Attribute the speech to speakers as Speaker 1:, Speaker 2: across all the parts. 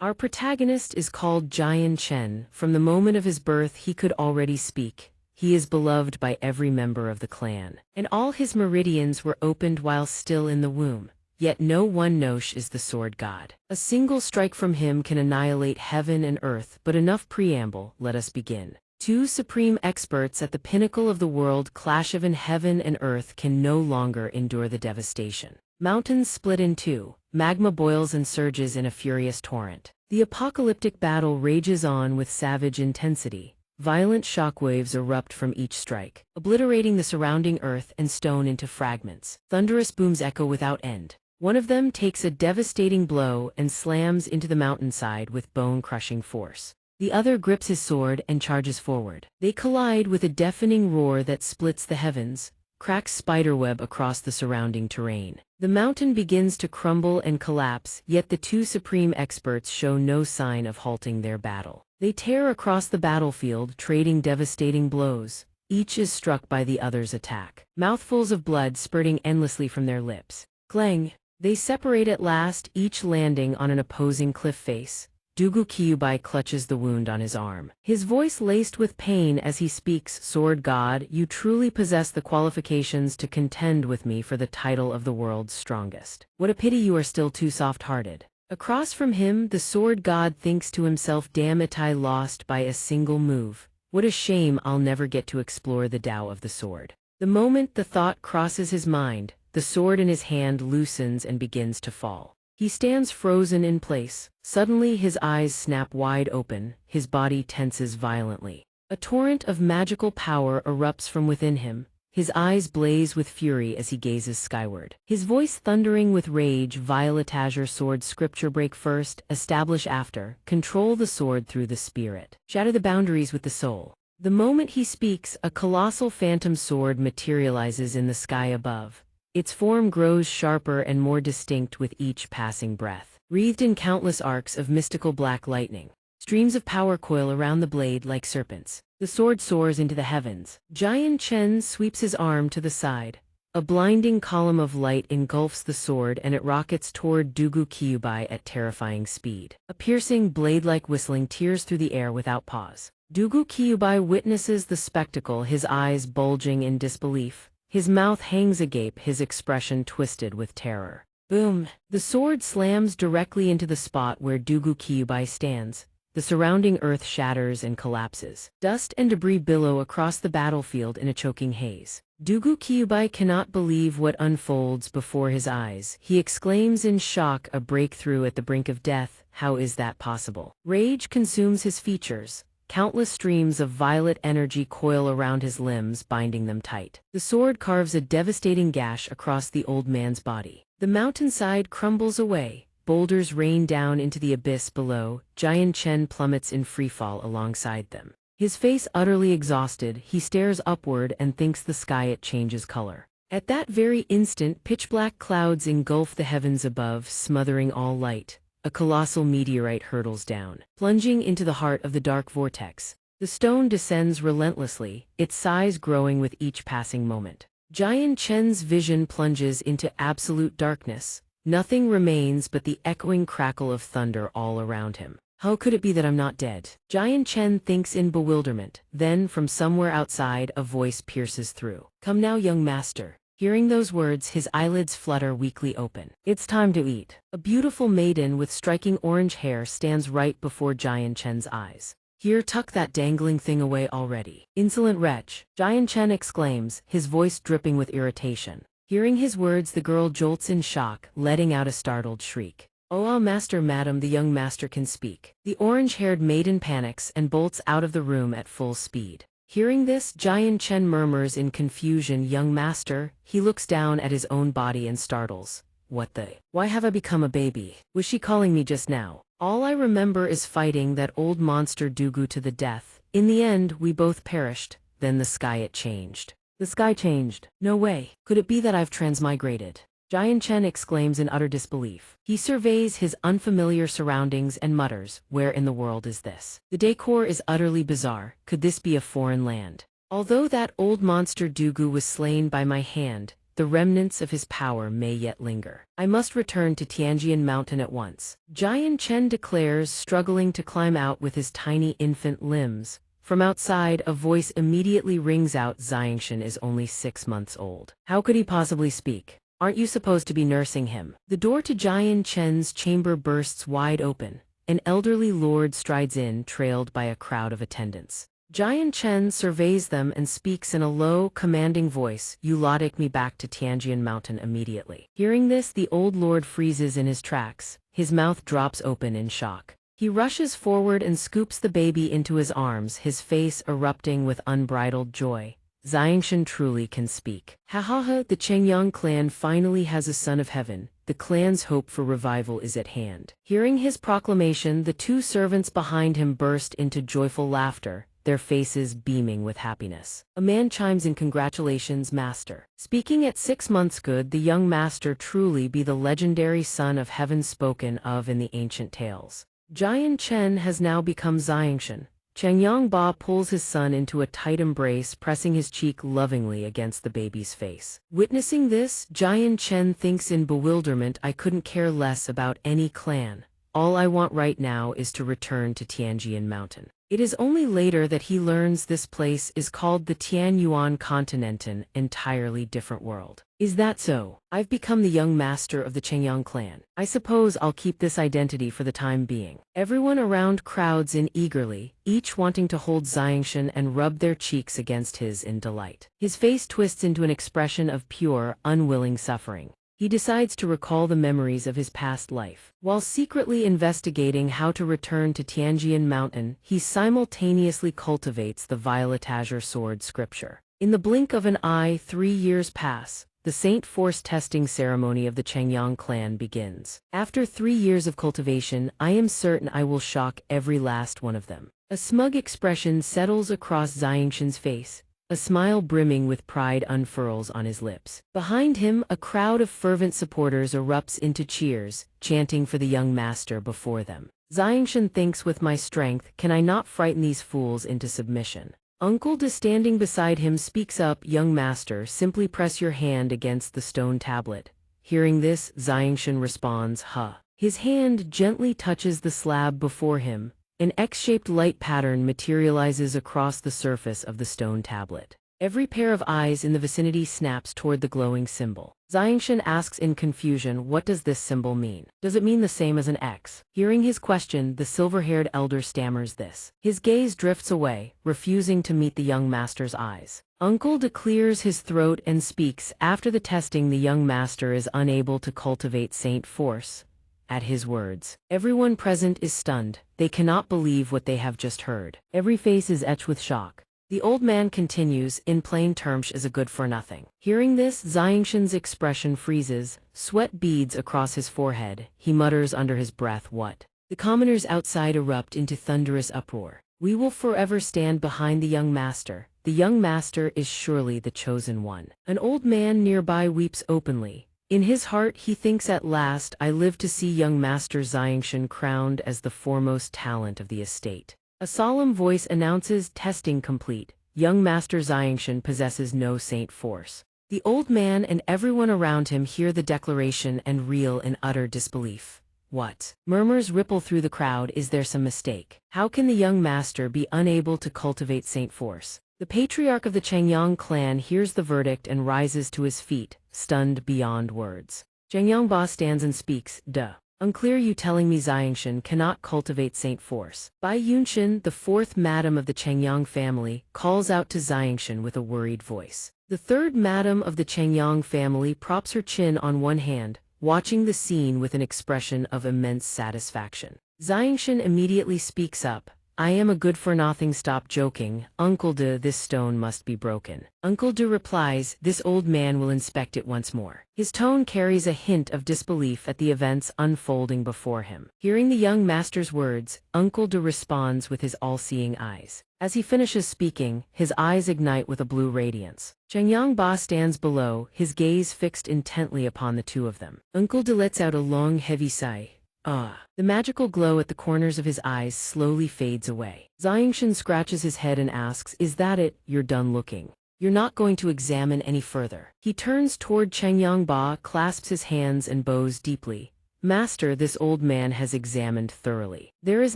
Speaker 1: Our protagonist is called Jian Chen. From the moment of his birth he could already speak. He is beloved by every member of the clan, and all his meridians were opened while still in the womb. Yet no one Nosh is the sword god. A single strike from him can annihilate heaven and earth, but enough preamble, let us begin. Two supreme experts at the pinnacle of the world clash of in heaven and earth can no longer endure the devastation. Mountains split in two, magma boils and surges in a furious torrent. The apocalyptic battle rages on with savage intensity. Violent shockwaves erupt from each strike, obliterating the surrounding earth and stone into fragments. Thunderous booms echo without end. One of them takes a devastating blow and slams into the mountainside with bone-crushing force. The other grips his sword and charges forward. They collide with a deafening roar that splits the heavens, cracks spiderweb across the surrounding terrain. The mountain begins to crumble and collapse, yet the two supreme experts show no sign of halting their battle. They tear across the battlefield, trading devastating blows. Each is struck by the other's attack, mouthfuls of blood spurting endlessly from their lips. Clang! They separate at last, each landing on an opposing cliff face. Dugu Kyubai clutches the wound on his arm, his voice laced with pain as he speaks. Sword God, you truly possess the qualifications to contend with me for the title of the world's strongest. What a pity you are still too soft-hearted. Across from him, the sword god thinks to himself, damn it, I lost by a single move. What a shame I'll never get to explore the Tao of the sword. The moment the thought crosses his mind, the sword in his hand loosens and begins to fall. He stands frozen in place. Suddenly his eyes snap wide open, his body tenses violently. A torrent of magical power erupts from within him. His eyes blaze with fury as he gazes skyward. His voice thundering with rage, violet azure sword scripture, break first, establish after, control the sword through the spirit. Shatter the boundaries with the soul. The moment he speaks, a colossal phantom sword materializes in the sky above. Its form grows sharper and more distinct with each passing breath. Wreathed in countless arcs of mystical black lightning, streams of power coil around the blade like serpents. The sword soars into the heavens. Jian Chen sweeps his arm to the side. A blinding column of light engulfs the sword and it rockets toward Dugu Kyubai at terrifying speed. A piercing blade-like whistling tears through the air without pause. Dugu Kyubai witnesses the spectacle, his eyes bulging in disbelief. His mouth hangs agape, his expression twisted with terror. Boom! The sword slams directly into the spot where Dugu Kyubai stands. The surrounding earth shatters and collapses. Dust and debris billow across the battlefield in a choking haze. Dugu Kyubai cannot believe what unfolds before his eyes. He exclaims in shock, a breakthrough at the brink of death. How is that possible? Rage consumes his features. Countless streams of violet energy coil around his limbs, binding them tight. The sword carves a devastating gash across the old man's body. The mountainside crumbles away. Boulders rain down into the abyss below. Jian Chen plummets in freefall alongside them. His face utterly exhausted, he stares upward and thinks the sky it changes color. At that very instant, pitch-black clouds engulf the heavens above, smothering all light. A colossal meteorite hurtles down, plunging into the heart of the dark vortex. The stone descends relentlessly, its size growing with each passing moment. Jian Chen's vision plunges into absolute darkness. Nothing remains but the echoing crackle of thunder all around him. How could it be that I'm not dead? Jian Chen thinks in bewilderment. Then, from somewhere outside, a voice pierces through. Come now, young master. Hearing those words, his eyelids flutter weakly open. It's time to eat. A beautiful maiden with striking orange hair stands right before Jian Chen's eyes. Here, tuck that dangling thing away already. Insolent wretch, Jian Chen exclaims, his voice dripping with irritation. Hearing his words, the girl jolts in shock, letting out a startled shriek. Oh, ah, master, madam, the young master can speak. The orange-haired maiden panics and bolts out of the room at full speed. Hearing this, Jian Chen murmurs in confusion, young master. He looks down at his own body and startles. What the? Why have I become a baby? Was she calling me just now? All I remember is fighting that old monster Dugu to the death. In the end, we both perished. Then the sky it changed. The sky changed. No way. Could it be that I've transmigrated? Jian Chen exclaims in utter disbelief. He surveys his unfamiliar surroundings and mutters, where in the world is this? The decor is utterly bizarre. Could this be a foreign land? Although that old monster Dugu was slain by my hand, the remnants of his power may yet linger. I must return to Tianjian Mountain at once. Jian Chen declares, struggling to climb out with his tiny infant limbs. From outside, a voice immediately rings out. Xianxia is only 6 months old. How could he possibly speak? Aren't you supposed to be nursing him? The door to Jian Chen's chamber bursts wide open. An elderly lord strides in, trailed by a crowd of attendants. Jian Chen surveys them and speaks in a low, commanding voice. You lot take me back to Tianjian Mountain immediately. Hearing this, the old lord freezes in his tracks. His mouth drops open in shock. He rushes forward and scoops the baby into his arms, his face erupting with unbridled joy. Xianxia truly can speak. Ha ha ha, the Chengyang clan finally has a son of heaven. The clan's hope for revival is at hand. Hearing his proclamation, the 2 servants behind him burst into joyful laughter, their faces beaming with happiness. A man chimes in, congratulations, master. Speaking at 6 months, could the young master truly be the legendary son of heaven spoken of in the ancient tales? Jian Chen has now become Xianxia. Chengyang Ba pulls his son into a tight embrace, pressing his cheek lovingly against the baby's face. Witnessing this, Jian Chen thinks in bewilderment, I couldn't care less about any clan. All I want right now is to return to Tianjian Mountain. It is only later that he learns this place is called the Tianyuan Continent, an entirely different world. Is that so? I've become the young master of the Chengyang clan. I suppose I'll keep this identity for the time being. Everyone around crowds in eagerly, each wanting to hold Xianxia and rub their cheeks against his in delight. His face twists into an expression of pure, unwilling suffering. He decides to recall the memories of his past life. While secretly investigating how to return to Tianjian Mountain, he simultaneously cultivates the Violet Azure Sword scripture. In the blink of an eye, 3 years pass. The Saint Force testing ceremony of the Chengyang clan begins. After 3 years of cultivation, I am certain I will shock every last one of them. A smug expression settles across Xianxia's face. A smile brimming with pride unfurls on his lips. Behind him, a crowd of fervent supporters erupts into cheers, chanting for the young master before them. Xianxia thinks, with my strength, can I not frighten these fools into submission? Uncle De standing beside him speaks up, young master, simply press your hand against the stone tablet. Hearing this, Xianxia responds, huh. His hand gently touches the slab before him. An X-shaped light pattern materializes across the surface of the stone tablet. Every pair of eyes in the vicinity snaps toward the glowing symbol. Xianxia asks in confusion, what does this symbol mean? Does it mean the same as an X? Hearing his question, the silver-haired elder stammers this. His gaze drifts away, refusing to meet the young master's eyes. Uncle De clears his throat and speaks, after the testing the young master is unable to cultivate Saint Force. At his words, everyone present is stunned. They cannot believe what they have just heard. Every face is etched with shock. The old man continues, in plain terms, is a good for nothing. Hearing this, Xianxia's expression freezes, sweat beads across his forehead. He mutters under his breath, what? The commoners outside erupt into thunderous uproar. We will forever stand behind the young master. The young master is surely the chosen one. An old man nearby weeps openly. In his heart he thinks, at last I live to see young master Xianxia crowned as the foremost talent of the estate. A solemn voice announces, testing complete. Young master Xianxia possesses no Saint Force. The old man and everyone around him hear the declaration and reel in utter disbelief. What? Murmurs ripple through the crowd, is there some mistake? How can the young master be unable to cultivate Saint Force? The patriarch of the Chengyang clan hears the verdict and rises to his feet, stunned beyond words. Chengyang Ba stands and speaks, duh. Unclear, you telling me Xianxia cannot cultivate Saint Force? Bai Yunxin, the 4th madam of the Chengyang family, calls out to Xianxia with a worried voice. The 3rd madam of the Chengyang family props her chin on one hand, watching the scene with an expression of immense satisfaction. Xianxia immediately speaks up. I am a good for nothing, stop joking, Uncle De, this stone must be broken. Uncle De replies, this old man will inspect it once more. His tone carries a hint of disbelief at the events unfolding before him. Hearing the young master's words, Uncle De responds with his all-seeing eyes. As he finishes speaking, his eyes ignite with a blue radiance. Chengyang Ba stands below, his gaze fixed intently upon the two of them. Uncle De lets out a long, heavy sigh. The magical glow at the corners of his eyes slowly fades away. Xianxia scratches his head and asks, is that it? You're done looking. You're not going to examine any further. He turns toward Ba, clasps his hands and bows deeply. Master, this old man has examined thoroughly. There is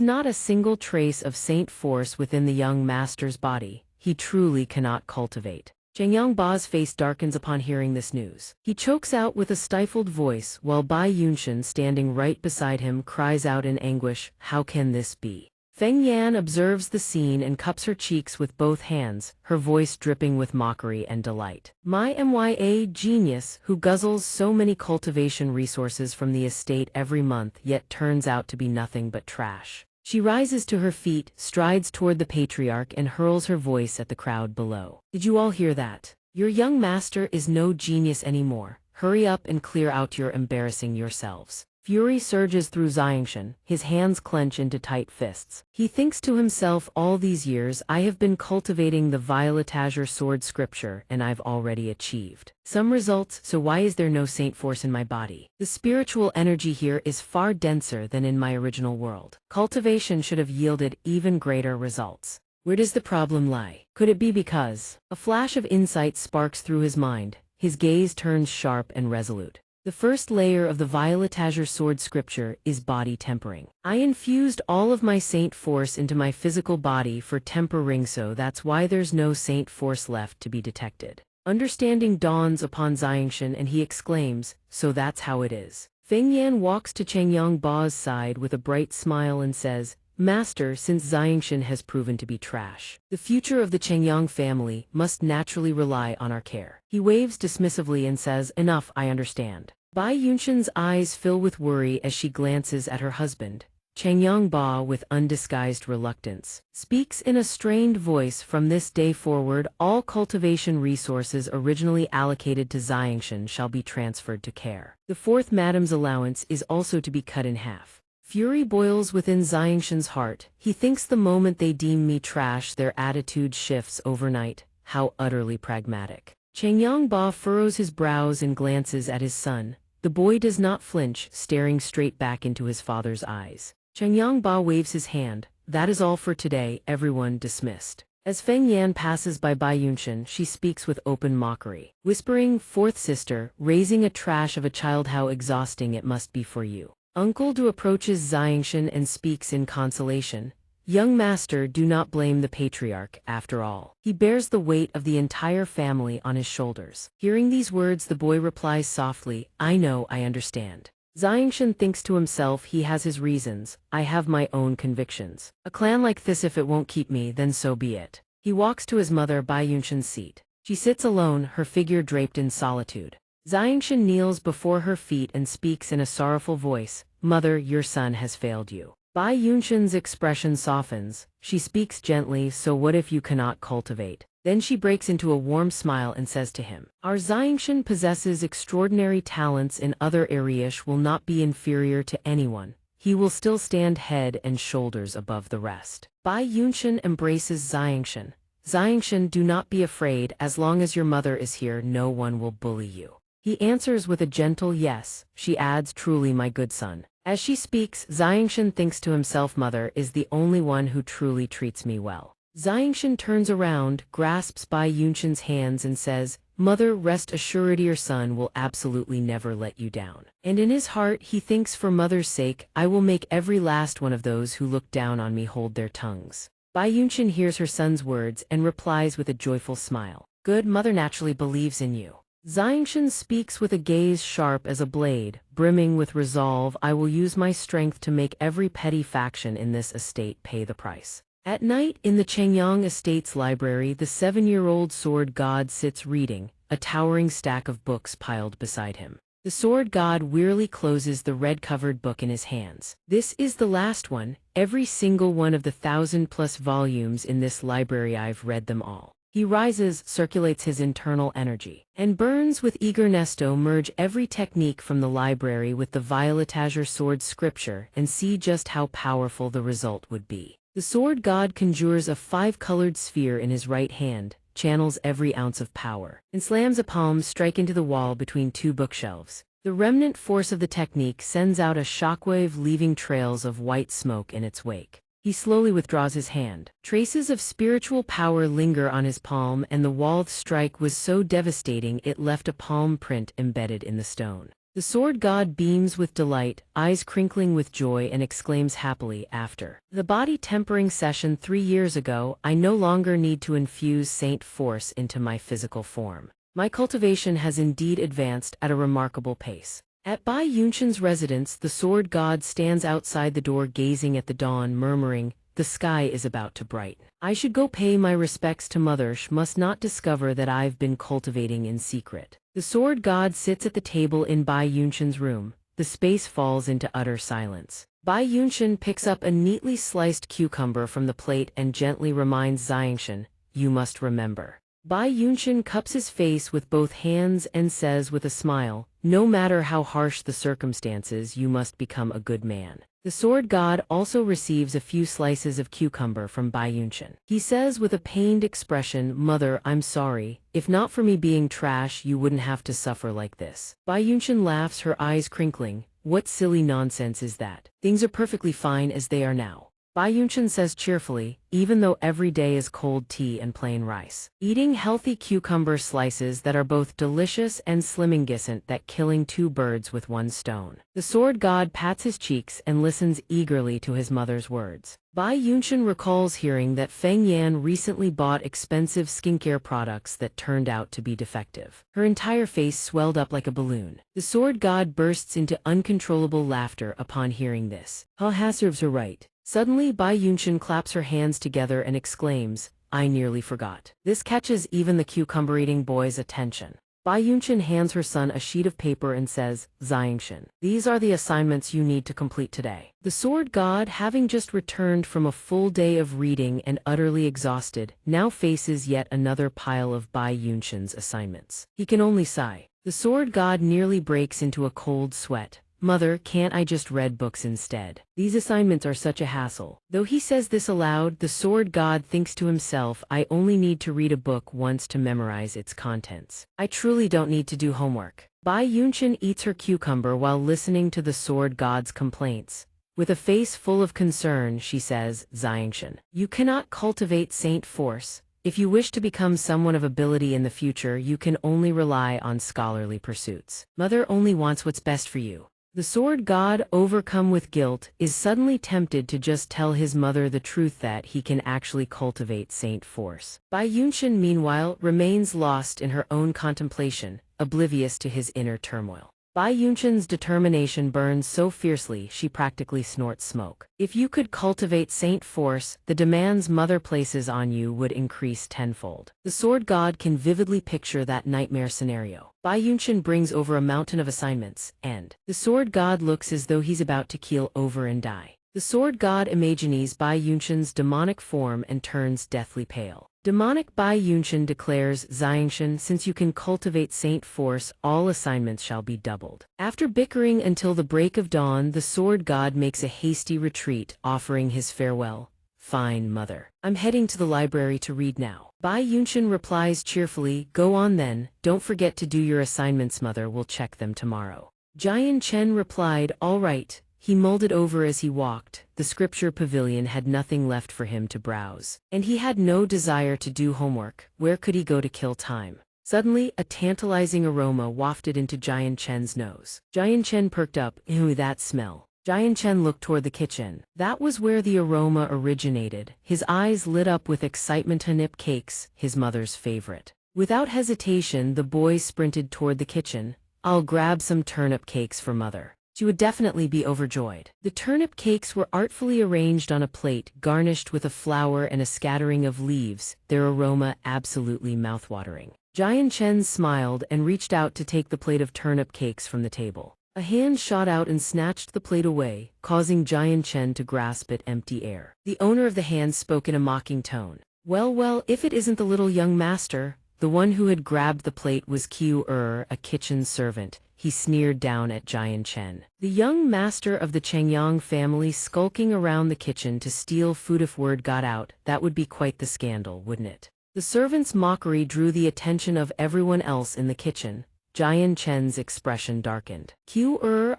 Speaker 1: not a single trace of saint force within the young master's body. He truly cannot cultivate. Ba's face darkens upon hearing this news. He chokes out with a stifled voice, while Bai Yunshan, standing right beside him, cries out in anguish, "How can this be?" Feng Yan observes the scene and cups her cheeks with both hands, her voice dripping with mockery and delight. My Mya genius, who guzzles so many cultivation resources from the estate every month yet turns out to be nothing but trash. She rises to her feet, strides toward the patriarch and hurls her voice at the crowd below. Did you all hear that? Your young master is no genius anymore. Hurry up and clear out your embarrassing yourselves. Fury surges through Xianxia, his hands clench into tight fists. He thinks to himself, all these years I have been cultivating the violet azure sword scripture and I've already achieved some results, so why is there no saint force in my body? The spiritual energy here is far denser than in my original world. Cultivation should have yielded even greater results. Where does the problem lie? Could it be because? A flash of insight sparks through his mind, his gaze turns sharp and resolute. The first layer of the violet azure sword scripture is body tempering. I infused all of my saint force into my physical body for tempering, so that's why there's no saint force left to be detected. Understanding dawns upon Xianxia and he exclaims, so that's how it is. Feng Yan walks to Ba's side with a bright smile and says, Master, since Xianxia has proven to be trash, the future of the Chengyang family must naturally rely on our care. He waves dismissively and says, enough, I understand. Bai Yunshan's eyes fill with worry as she glances at her husband. Ba, with undisguised reluctance, speaks in a strained voice, from this day forward, all cultivation resources originally allocated to Xianxia shall be transferred to care. The fourth madam's allowance is also to be cut in half. Fury boils within Xianxia's heart. He thinks the moment they deem me trash, their attitude shifts overnight. How utterly pragmatic. Ba furrows his brows and glances at his son. The boy does not flinch, staring straight back into his father's eyes. Ba waves his hand. That is all for today, everyone dismissed. As Feng Yan passes by Bai Yunshan, she speaks with open mockery, whispering, fourth sister, raising a trash of a child, how exhausting it must be for you. Uncle Du approaches Xianxia and speaks in consolation. Young master, do not blame the patriarch, after all. He bears the weight of the entire family on his shoulders. Hearing these words, the boy replies softly, I know, I understand. Xianxia thinks to himself, he has his reasons, I have my own convictions. A clan like this, if it won't keep me, then so be it. He walks to his mother Bai Yunshan's seat. She sits alone, her figure draped in solitude. Xianxia kneels before her feet and speaks in a sorrowful voice, Mother, your son has failed you. Bai Yunshan's expression softens. She speaks gently, so what if you cannot cultivate? Then she breaks into a warm smile and says to him, our Xianxia possesses extraordinary talents in other areas, will not be inferior to anyone. He will still stand head and shoulders above the rest. Bai Yunshan embraces Xianxia. Xianxia, do not be afraid, as long as your mother is here, no one will bully you. He answers with a gentle yes. She adds, truly my good son. As she speaks, Xianxia thinks to himself, mother is the only one who truly treats me well. Xianxia turns around, grasps Bai Yunshan's hands and says, Mother, rest assured your son will absolutely never let you down. And in his heart he thinks, for mother's sake, I will make every last one of those who look down on me hold their tongues. Bai Yunshan hears her son's words and replies with a joyful smile. Good, mother naturally believes in you. Xianxia speaks with a gaze sharp as a blade, brimming with resolve. I will use my strength to make every petty faction in this estate pay the price. At night, in the Chengyang estate's library, the 7-year-old sword god sits reading, a towering stack of books piled beside him. The sword god wearily closes the red-covered book in his hands. This is the last one, every single one of the 1,000+ volumes in this library, I've read them all. He rises, circulates his internal energy, and burns with eagerness to merge every technique from the library with the violet azure sword scripture and see just how powerful the result would be. The sword god conjures a 5-colored sphere in his right hand, channels every ounce of power, and slams a palm strike into the wall between 2 bookshelves. The remnant force of the technique sends out a shockwave, leaving trails of white smoke in its wake. He slowly withdraws his hand. Traces of spiritual power linger on his palm, and the walled strike was so devastating it left a palm print embedded in the stone. The sword god beams with delight, eyes crinkling with joy, and exclaims happily after the body tempering session 3 years ago, I no longer need to infuse saint force into my physical form. My cultivation has indeed advanced at a remarkable pace. At Bai Yunshan's residence, the sword god stands outside the door gazing at the dawn, murmuring, the sky is about to brighten. I should go pay my respects to mother. She must not discover that I've been cultivating in secret. The sword god sits at the table in Bai Yunshan's room. The space falls into utter silence. Bai Yunshan picks up a neatly sliced cucumber from the plate and gently reminds xianxia, you must remember. Bai Yunshan cups his face with both hands and says with a smile, no matter how harsh the circumstances, you must become a good man. The sword god also receives a few slices of cucumber from Bai Yunshan. He says with a pained expression, Mother, I'm sorry. If not for me being trash, you wouldn't have to suffer like this. Bai Yunshan laughs, her eyes crinkling. What silly nonsense is that? Things are perfectly fine as they are now. Bai Yunshan says cheerfully, even though every day is cold tea and plain rice. Eating healthy cucumber slices that are both delicious and slimming that killing 2 birds with 1 stone. The sword god pats his cheeks and listens eagerly to his mother's words. Bai Yunshan recalls hearing that Feng Yan recently bought expensive skincare products that turned out to be defective. Her entire face swelled up like a balloon. The sword god bursts into uncontrollable laughter upon hearing this. Ha serves her right. Suddenly Bai Yunshan claps her hands together and exclaims, I nearly forgot. This catches even the cucumber-eating boy's attention. Bai Yunshan hands her son a sheet of paper and says, xianxia, these are the assignments you need to complete today. The sword god, having just returned from a full day of reading and utterly exhausted, now faces yet another pile of Bai Yunshan's assignments. He can only sigh. The sword god nearly breaks into a cold sweat. Mother, can't I just read books instead? These assignments are such a hassle. Though he says this aloud, the sword god thinks to himself, I only need to read a book once to memorize its contents. I truly don't need to do homework. Bai Yunshan eats her cucumber while listening to the sword god's complaints. With a face full of concern, she says, xianxia, you cannot cultivate saint force. If you wish to become someone of ability in the future, you can only rely on scholarly pursuits. Mother only wants what's best for you. The sword god, overcome with guilt, is suddenly tempted to just tell his mother the truth that he can actually cultivate saint force. Bai Yunshan, meanwhile, remains lost in her own contemplation, oblivious to his inner turmoil. Bai Yunshan's determination burns so fiercely she practically snorts smoke. If you could cultivate saint force, the demands mother places on you would increase tenfold. The sword god can vividly picture that nightmare scenario. Bai Yunshan brings over a mountain of assignments, and the sword god looks as though he's about to keel over and die. The sword god imagines Bai Yunshan's demonic form and turns deathly pale. Demonic Bai Yunshan declares, xianxia, since you can cultivate saint force, all assignments shall be doubled. After bickering until the break of dawn, the sword god makes a hasty retreat, offering his farewell. Fine, mother. I'm heading to the library to read now. Bai Yunshan replies cheerfully, go on then, don't forget to do your assignments, mother will check them tomorrow. Xianxia replied, all right. He mulled it over as he walked. The scripture pavilion had nothing left for him to browse. And he had no desire to do homework. Where could he go to kill time? Suddenly, a tantalizing aroma wafted into Xianxia's nose. Xianxia perked up. Ew, that smell. Xianxia looked toward the kitchen. That was where the aroma originated. His eyes lit up with excitement. Turnip cakes, his mother's favorite. Without hesitation, the boy sprinted toward the kitchen. I'll grab some turnip cakes for mother. She would definitely be overjoyed. The turnip cakes were artfully arranged on a plate, garnished with a flower and a scattering of leaves, their aroma absolutely mouthwatering. Xianxia smiled and reached out to take the plate of turnip cakes from the table. A hand shot out and snatched the plate away, causing Xianxia to grasp at empty air. The owner of the hand spoke in a mocking tone. Well, if it isn't the little young master. The one who had grabbed the plate was Qiu, a kitchen servant. He sneered down at Xianxia. The young master of the Chengyang family skulking around the kitchen to steal food. If word got out, that would be quite the scandal, wouldn't it? The servant's mockery drew the attention of everyone else in the kitchen. Jian Chen's expression darkened.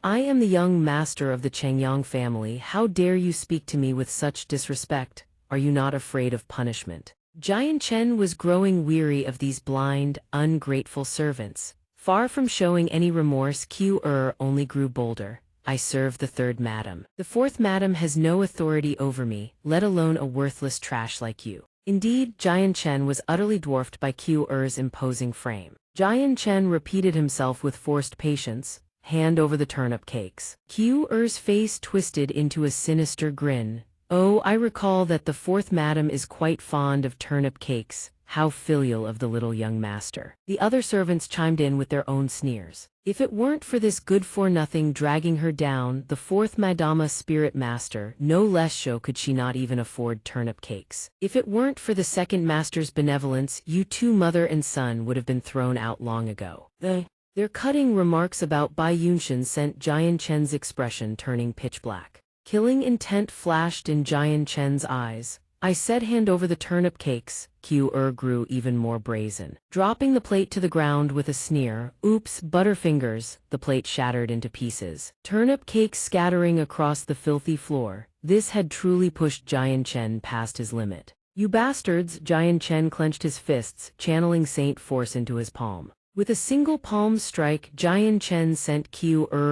Speaker 1: I am the young master of the Changyang family. How dare you speak to me with such disrespect? Are you not afraid of punishment? Jian Chen was growing weary of these blind, ungrateful servants. Far from showing any remorse, only grew bolder. I serve the third madam. The fourth madam has no authority over me, let alone a worthless trash like you. Indeed, Jian Chen was utterly dwarfed by Q'er's imposing frame. Jian Chen repeated himself with forced patience, hand over the turnip cakes. Q'er's face twisted into a sinister grin. Oh, I recall that the fourth madam is quite fond of turnip cakes. How filial of the little young master. The other servants chimed in with their own sneers. If it weren't for this good-for-nothing dragging her down, the fourth madama spirit master, no less so could she not even afford turnip cakes. If it weren't for the second master's benevolence, you two mother and son would have been thrown out long ago. Their cutting remarks about Bai Yunshan sent Jian Chen's expression turning pitch black. Killing intent flashed in Jian Chen's eyes. I said hand over the turnip cakes. Grew even more brazen. Dropping the plate to the ground with a sneer, oops, butterfingers, the plate shattered into pieces. Turnip cakes scattering across the filthy floor. This had truly pushed Jian Chen past his limit. You bastards! Jian Chen clenched his fists, channeling Saint Force into his palm. With a single palm strike, Jian Chen sent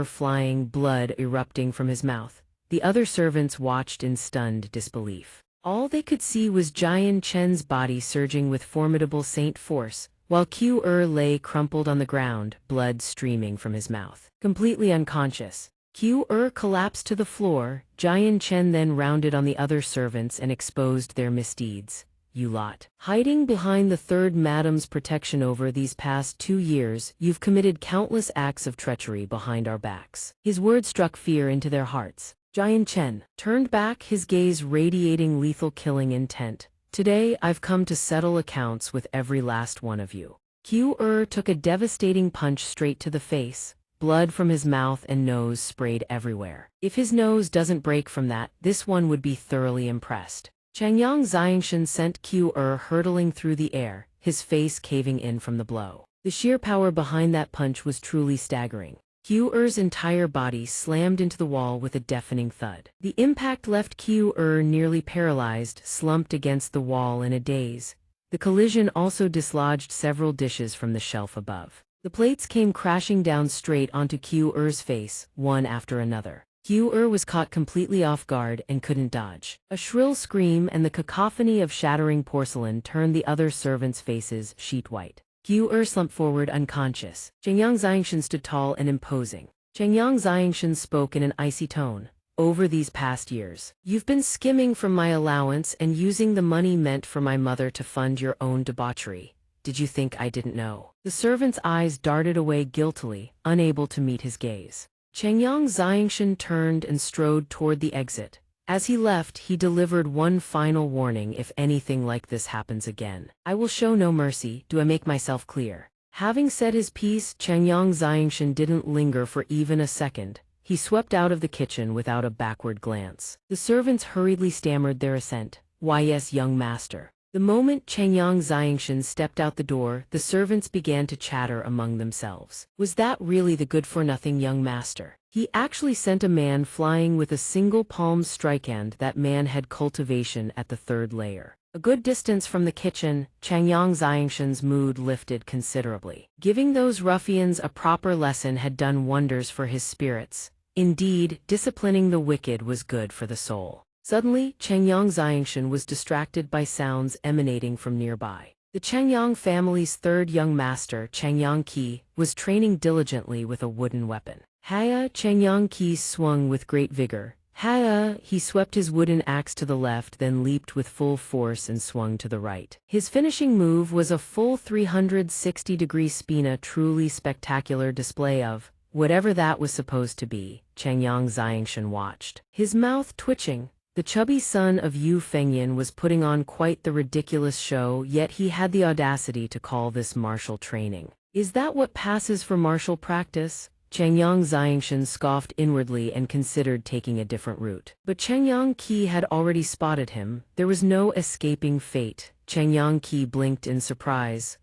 Speaker 1: flying, blood erupting from his mouth. The other servants watched in stunned disbelief. All they could see was Jian Chen's body surging with formidable Saint Force, while lay crumpled on the ground, blood streaming from his mouth. Completely unconscious, collapsed to the floor. Jian Chen then rounded on the other servants and exposed their misdeeds. You lot. Hiding behind the third madam's protection over these past 2 years, you've committed countless acts of treachery behind our backs. His words struck fear into their hearts. Jian Chen turned back, his gaze radiating lethal killing intent. Today, I've come to settle accounts with every last one of you. Took a devastating punch straight to the face. Blood from his mouth and nose sprayed everywhere. If his nose doesn't break from that, this one would be thoroughly impressed. Changyang Xianxia sent hurtling through the air, his face caving in from the blow. The sheer power behind that punch was truly staggering. Entire body slammed into the wall with a deafening thud. The impact left nearly paralyzed, slumped against the wall in a daze. The collision also dislodged several dishes from the shelf above. The plates came crashing down straight onto Q'er's face, one after another. Was caught completely off guard and couldn't dodge. A shrill scream and the cacophony of shattering porcelain turned the other servants' faces sheet white. Slumped forward unconscious. Changyang Xianxia stood tall and imposing. Changyang Xianxia spoke in an icy tone. Over these past years, you've been skimming from my allowance and using the money meant for my mother to fund your own debauchery. Did you think I didn't know? The servant's eyes darted away guiltily, unable to meet his gaze. Changyang Xianxia turned and strode toward the exit. As he left, he delivered one final warning: if anything like this happens again, I will show no mercy. Do I make myself clear? Having said his piece, Changyang Xianxia didn't linger for even a second. He swept out of the kitchen without a backward glance. The servants hurriedly stammered their assent. Why, yes, young master. The moment Changyang Xianxia stepped out the door, the servants began to chatter among themselves. Was that really the good-for-nothing young master? He actually sent a man flying with a single palm strike, and that man had cultivation at the third layer. A good distance from the kitchen, Changyang Xianxia's mood lifted considerably. Giving those ruffians a proper lesson had done wonders for his spirits. Indeed, disciplining the wicked was good for the soul. Suddenly, Changyang Xianxia was distracted by sounds emanating from nearby. The Changyang family's third young master, Changyang Qi, was training diligently with a wooden weapon. Changyang Qi swung with great vigor. He swept his wooden axe to the left, then leaped with full force and swung to the right. His finishing move was a full 360-degree spin, a truly spectacular display of whatever that was supposed to be. Changyang Xianxia watched, his mouth twitching. The chubby son of Yu Fengyan was putting on quite the ridiculous show, yet he had the audacity to call this martial training. Is that what passes for martial practice? Changyang Xianxia scoffed inwardly and considered taking a different route. But Changyang Qi had already spotted him. There was no escaping fate. Changyang Qi blinked in surprise.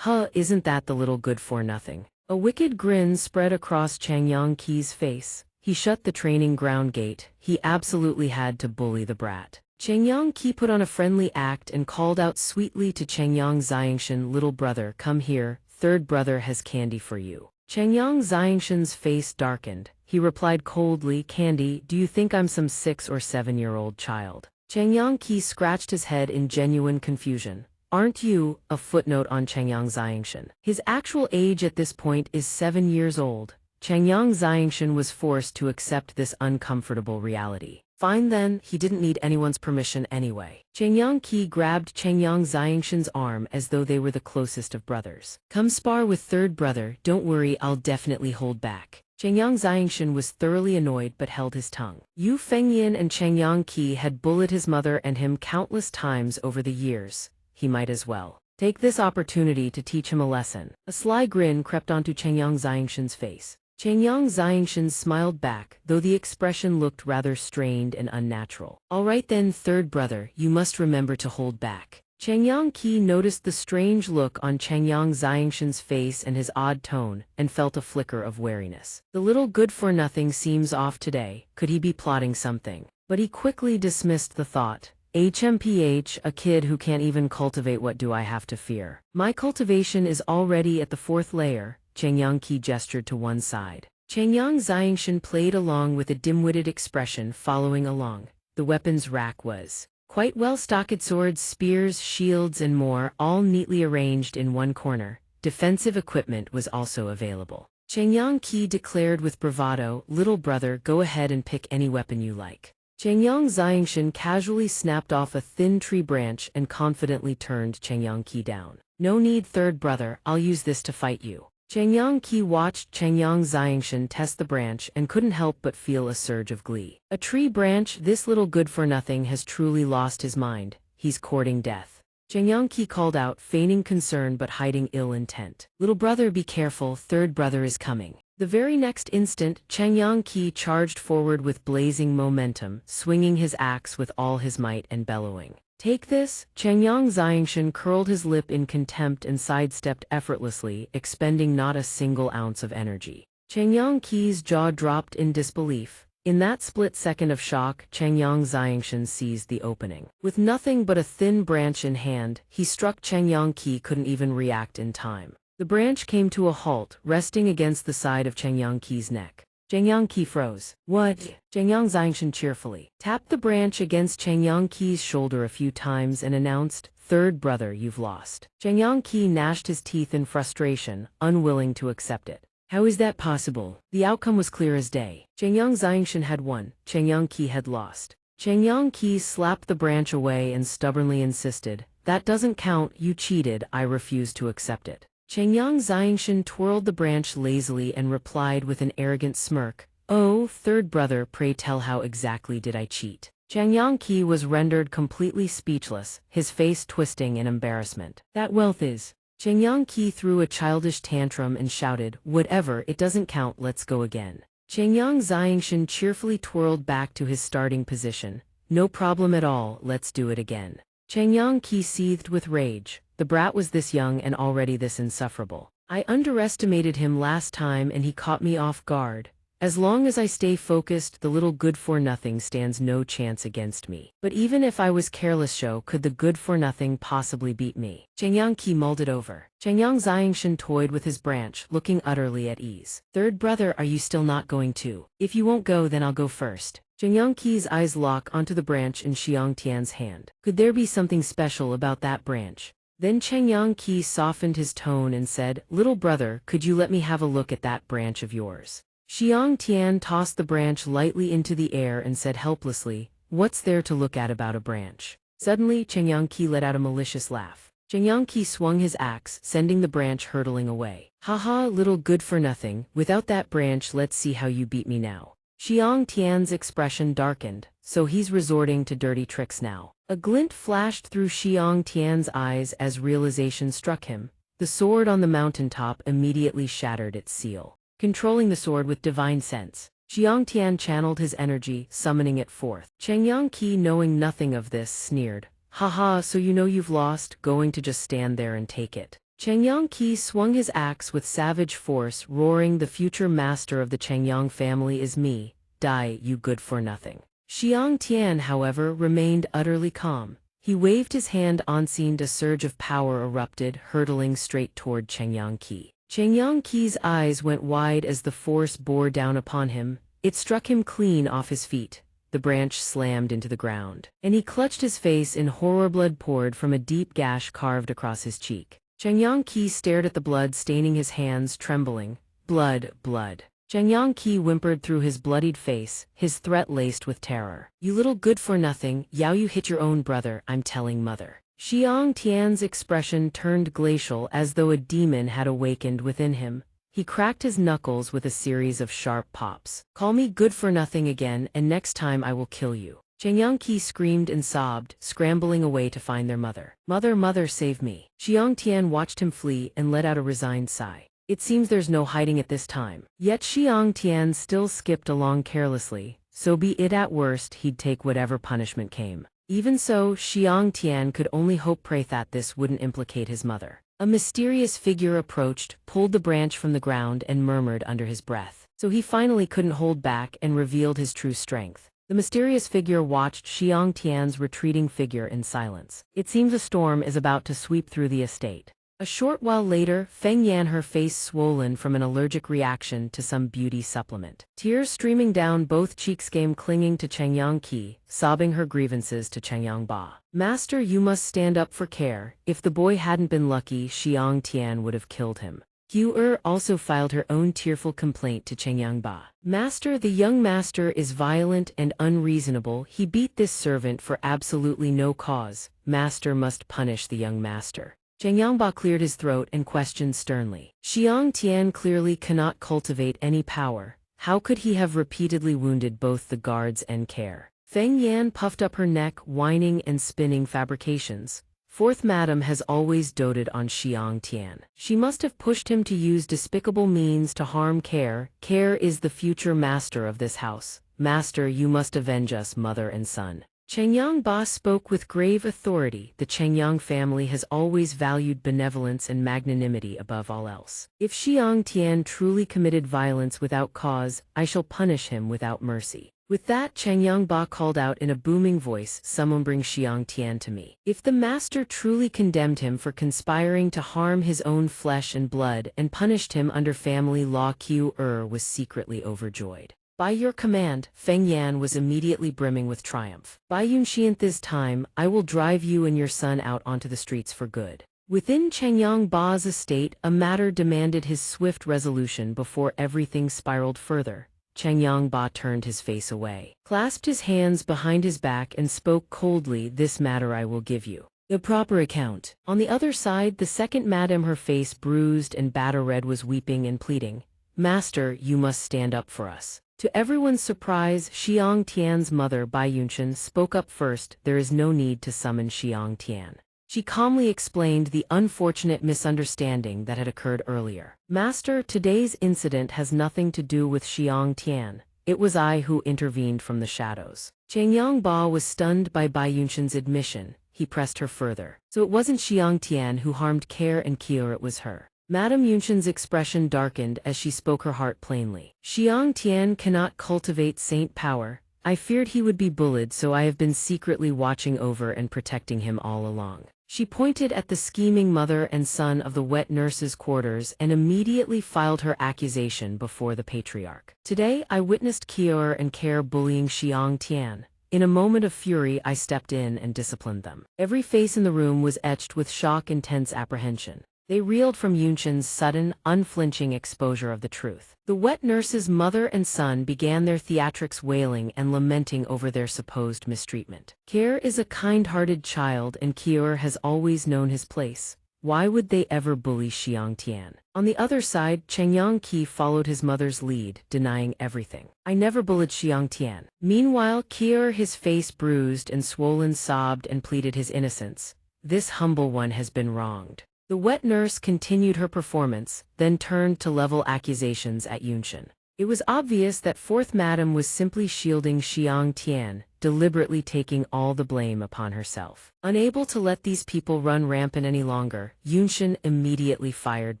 Speaker 1: Isn't that the little good-for-nothing? A wicked grin spread across Qi's face. He shut the training ground gate. He absolutely had to bully the brat. Qi put on a friendly act and called out sweetly to Xianxia, little brother, come here, third brother has candy for you. Xianxia's face darkened. He replied coldly, candy, do you think I'm some 6 or 7-year-old child? Qi scratched his head in genuine confusion. Aren't you? A footnote on Xianxia. His actual age at this point is 7 years old. Xianxia was forced to accept this uncomfortable reality. Fine then, he didn't need anyone's permission anyway. Qi grabbed Xianxia's arm as though they were the closest of brothers. Come spar with third brother, don't worry, I'll definitely hold back. Xianxia was thoroughly annoyed but held his tongue. Yu Fengyan and Qi had bullied his mother and him countless times over the years. He might as well take this opportunity to teach him a lesson. A sly grin crept onto Xianxia's face. Xianxia smiled back, though the expression looked rather strained and unnatural. All right then, third brother, you must remember to hold back. Qi noticed the strange look on Xianxia's face and his odd tone, and felt a flicker of wariness. The little good-for-nothing seems off today. Could he be plotting something? But he quickly dismissed the thought. HMPH, a kid who can't even cultivate, what do I have to fear? My cultivation is already at the 4th layer. Qi gestured to one side. Xianxia played along with a dim-witted expression, following along. The weapons rack was quite well stocked, swords, spears, shields, and more, all neatly arranged in one corner. Defensive equipment was also available. Qi declared with bravado, little brother, go ahead and pick any weapon you like. Xianxia casually snapped off a thin tree branch and confidently turned Qi down. No need, third brother, I'll use this to fight you. Qi watched Xianxia test the branch and couldn't help but feel a surge of glee. A tree branch, this little good-for-nothing has truly lost his mind. He's courting death. Qi called out, feigning concern but hiding ill intent. Little brother, be careful, third brother is coming. The very next instant, Qi charged forward with blazing momentum, swinging his axe with all his might and bellowing. Take this? Xianxia curled his lip in contempt and sidestepped effortlessly, expending not a single ounce of energy. Qi's jaw dropped in disbelief. In that split second of shock, Xianxia seized the opening. With nothing but a thin branch in hand, he struck. Qi couldn't even react in time. The branch came to a halt, resting against the side of Qi's neck. Qi froze. What? Xianxia cheerfully tapped the branch against Qi's shoulder a few times and announced, third brother, you've lost. Qi gnashed his teeth in frustration, unwilling to accept it. How is that possible? The outcome was clear as day. Xianxia had won. Qi had lost. Qi slapped the branch away and stubbornly insisted, that doesn't count, you cheated, I refuse to accept it. Xianxia twirled the branch lazily and replied with an arrogant smirk, oh, third brother, pray tell how exactly did I cheat? Qi was rendered completely speechless, his face twisting in embarrassment. That wealth is. Qi threw a childish tantrum and shouted, whatever, it doesn't count, let's go again. Xianxia cheerfully twirled back to his starting position. No problem at all, let's do it again. Qi seethed with rage. The brat was this young and already this insufferable. I underestimated him last time and he caught me off guard. As long as I stay focused, the little good-for-nothing stands no chance against me. But even if I was careless, could the good-for-nothing possibly beat me? Qi mulled it over. Xianxia toyed with his branch, looking utterly at ease. Third brother, are you still not going to? If you won't go, then I'll go first. Qi's eyes lock onto the branch in Xianxia's hand. Could there be something special about that branch? Then Qi softened his tone and said, little brother, could you let me have a look at that branch of yours? Xianxia tossed the branch lightly into the air and said helplessly, what's there to look at about a branch? Suddenly, Qi let out a malicious laugh. Qi swung his axe, sending the branch hurtling away. Haha, little good-for-nothing, without that branch, let's see how you beat me now. Xianxia's expression darkened, so he's resorting to dirty tricks now. A glint flashed through Xianxia's eyes as realization struck him. The sword on the mountaintop immediately shattered its seal. Controlling the sword with divine sense, Xianxia channeled his energy, summoning it forth. Qi, knowing nothing of this, sneered. Haha, so you know you've lost, going to just stand there and take it. Changyang Qi swung his axe with savage force, roaring, "The future master of the Changyang family is me. Die, you good-for-nothing." Xiang Tian, however, remained utterly calm. He waved his hand unseen. A surge of power erupted, hurtling straight toward Changyang Qi. Changyang Qi's eyes went wide as the force bore down upon him. It struck him clean off his feet. The branch slammed into the ground, and he clutched his face in horror. Blood poured from a deep gash carved across his cheek. Changyang Qi stared at the blood staining his hands, trembling. "Blood, blood." Changyang Qi whimpered through his bloodied face, his threat laced with terror. "You little good-for-nothing, Yao, you hit your own brother, I'm telling mother." Xiang Tian's expression turned glacial, as though a demon had awakened within him. He cracked his knuckles with a series of sharp pops. "Call me good-for-nothing again, and next time I will kill you." Changyang Qi screamed and sobbed, scrambling away to find their mother. "Mother, mother, save me." Xiang Tian watched him flee and let out a resigned sigh. It seems there's no hiding it this time. Yet Xiang Tian still skipped along carelessly. So be it, at worst he'd take whatever punishment came. Even so, Xiang Tian could only pray that this wouldn't implicate his mother. A mysterious figure approached, pulled the branch from the ground, and murmured under his breath. So he finally couldn't hold back and revealed his true strength. The mysterious figure watched Xiang Tian's retreating figure in silence. It seems a storm is about to sweep through the estate. A short while later, Feng Yan, her face swollen from an allergic reaction to some beauty supplement. Tears streaming down both cheeks, came clinging to Changyang Qi, sobbing her grievances to Changyang Ba. "Master, you must stand up for care. If the boy hadn't been lucky, Xiang Tian would have killed him." Qiu also filed her own tearful complaint to Changyang Ba. "Master, the young master is violent and unreasonable. He beat this servant for absolutely no cause. Master must punish the young master." Changyang Ba cleared his throat and questioned sternly. "Xiang Tian clearly cannot cultivate any power. How could he have repeatedly wounded both the guards and care?" Feng Yan puffed up her neck, whining and spinning fabrications. "Fourth Madam has always doted on Xiang Tian. She must have pushed him to use despicable means to harm Care. Care is the future master of this house. Master, you must avenge us, mother and son." Changyang Ba spoke with grave authority. "The Changyang family has always valued benevolence and magnanimity above all else. If Xiang Tian truly committed violence without cause, I shall punish him without mercy." With that, Changyang Ba called out in a booming voice, "Someone bring Xiang Tian to me." If the master truly condemned him for conspiring to harm his own flesh and blood and punished him under family law, Qiu was secretly overjoyed. "By your command," Feng Yan was immediately brimming with triumph. "By Yunxian, this time, I will drive you and your son out onto the streets for good." Within Changyang Ba's estate, a matter demanded his swift resolution before everything spiraled further. Changyang Ba turned his face away, clasped his hands behind his back, and spoke coldly, "This matter I will give you a proper account." On the other side, the second madam, her face bruised and batter-red, was weeping and pleading, "Master, you must stand up for us." To everyone's surprise, Xiang Tian's mother, Bai Yunshan, spoke up first. "There is no need to summon Xiang Tian." She calmly explained the unfortunate misunderstanding that had occurred earlier. "Master, today's incident has nothing to do with Xiang Tian. It was I who intervened from the shadows." Changyang Ba was stunned by Bai Yunshan's admission. He pressed her further. "So it wasn't Xiang Tian who harmed Care and Qiu, it was her." Madame Yunshan's expression darkened as she spoke her heart plainly. "Xiang Tian cannot cultivate saint power. I feared he would be bullied, so I have been secretly watching over and protecting him all along." She pointed at the scheming mother and son of the wet nurse's quarters and immediately filed her accusation before the patriarch. "Today I witnessed Qiu and Care bullying Xiang Tian. In a moment of fury, I stepped in and disciplined them." Every face in the room was etched with shock and tense apprehension. They reeled from Yunshan's sudden, unflinching exposure of the truth. The wet nurse's mother and son began their theatrics, wailing and lamenting over their supposed mistreatment. Care is a kind-hearted child and Qiu has always known his place. Why would they ever bully Xiang Tian? On the other side, Changyang Qi followed his mother's lead, denying everything. "I never bullied Xiang Tian." Meanwhile, Qiu, his face bruised and swollen, sobbed and pleaded his innocence. "This humble one has been wronged." The wet nurse continued her performance, then turned to level accusations at Yunshan. It was obvious that Fourth Madam was simply shielding Xiang Tian. deliberately taking all the blame upon herself. Unable to let these people run rampant any longer, Yunshin immediately fired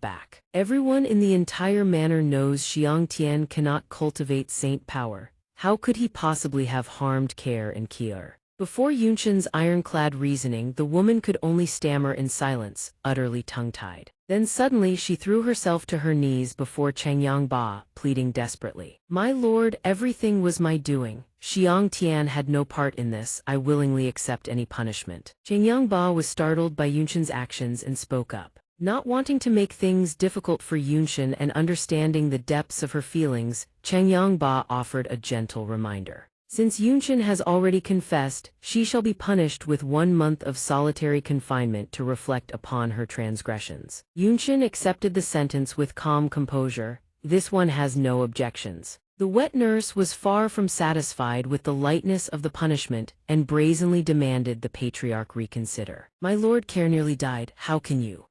Speaker 1: back. Everyone in the entire manor knows Xianxia cannot cultivate saint power. How could he possibly have harmed Care and Kier? Before Yunshin's ironclad reasoning, the woman could only stammer in silence, utterly tongue-tied. Then suddenly she threw herself to her knees before Changyangba, pleading desperately. "My lord, everything was my doing. Xianxia had no part in this. I willingly accept any punishment." Changyangba was startled by Yunshin's actions and spoke up. Not wanting to make things difficult for Yunshin and understanding the depths of her feelings, Changyangba offered a gentle reminder. Since Yunshin has already confessed, she shall be punished with 1 month of solitary confinement to reflect upon her transgressions. Yunshin accepted the sentence with calm composure. This one has no objections. The wet nurse was far from satisfied with the lightness of the punishment and brazenly demanded the patriarch reconsider. "My lord Care nearly died. How can you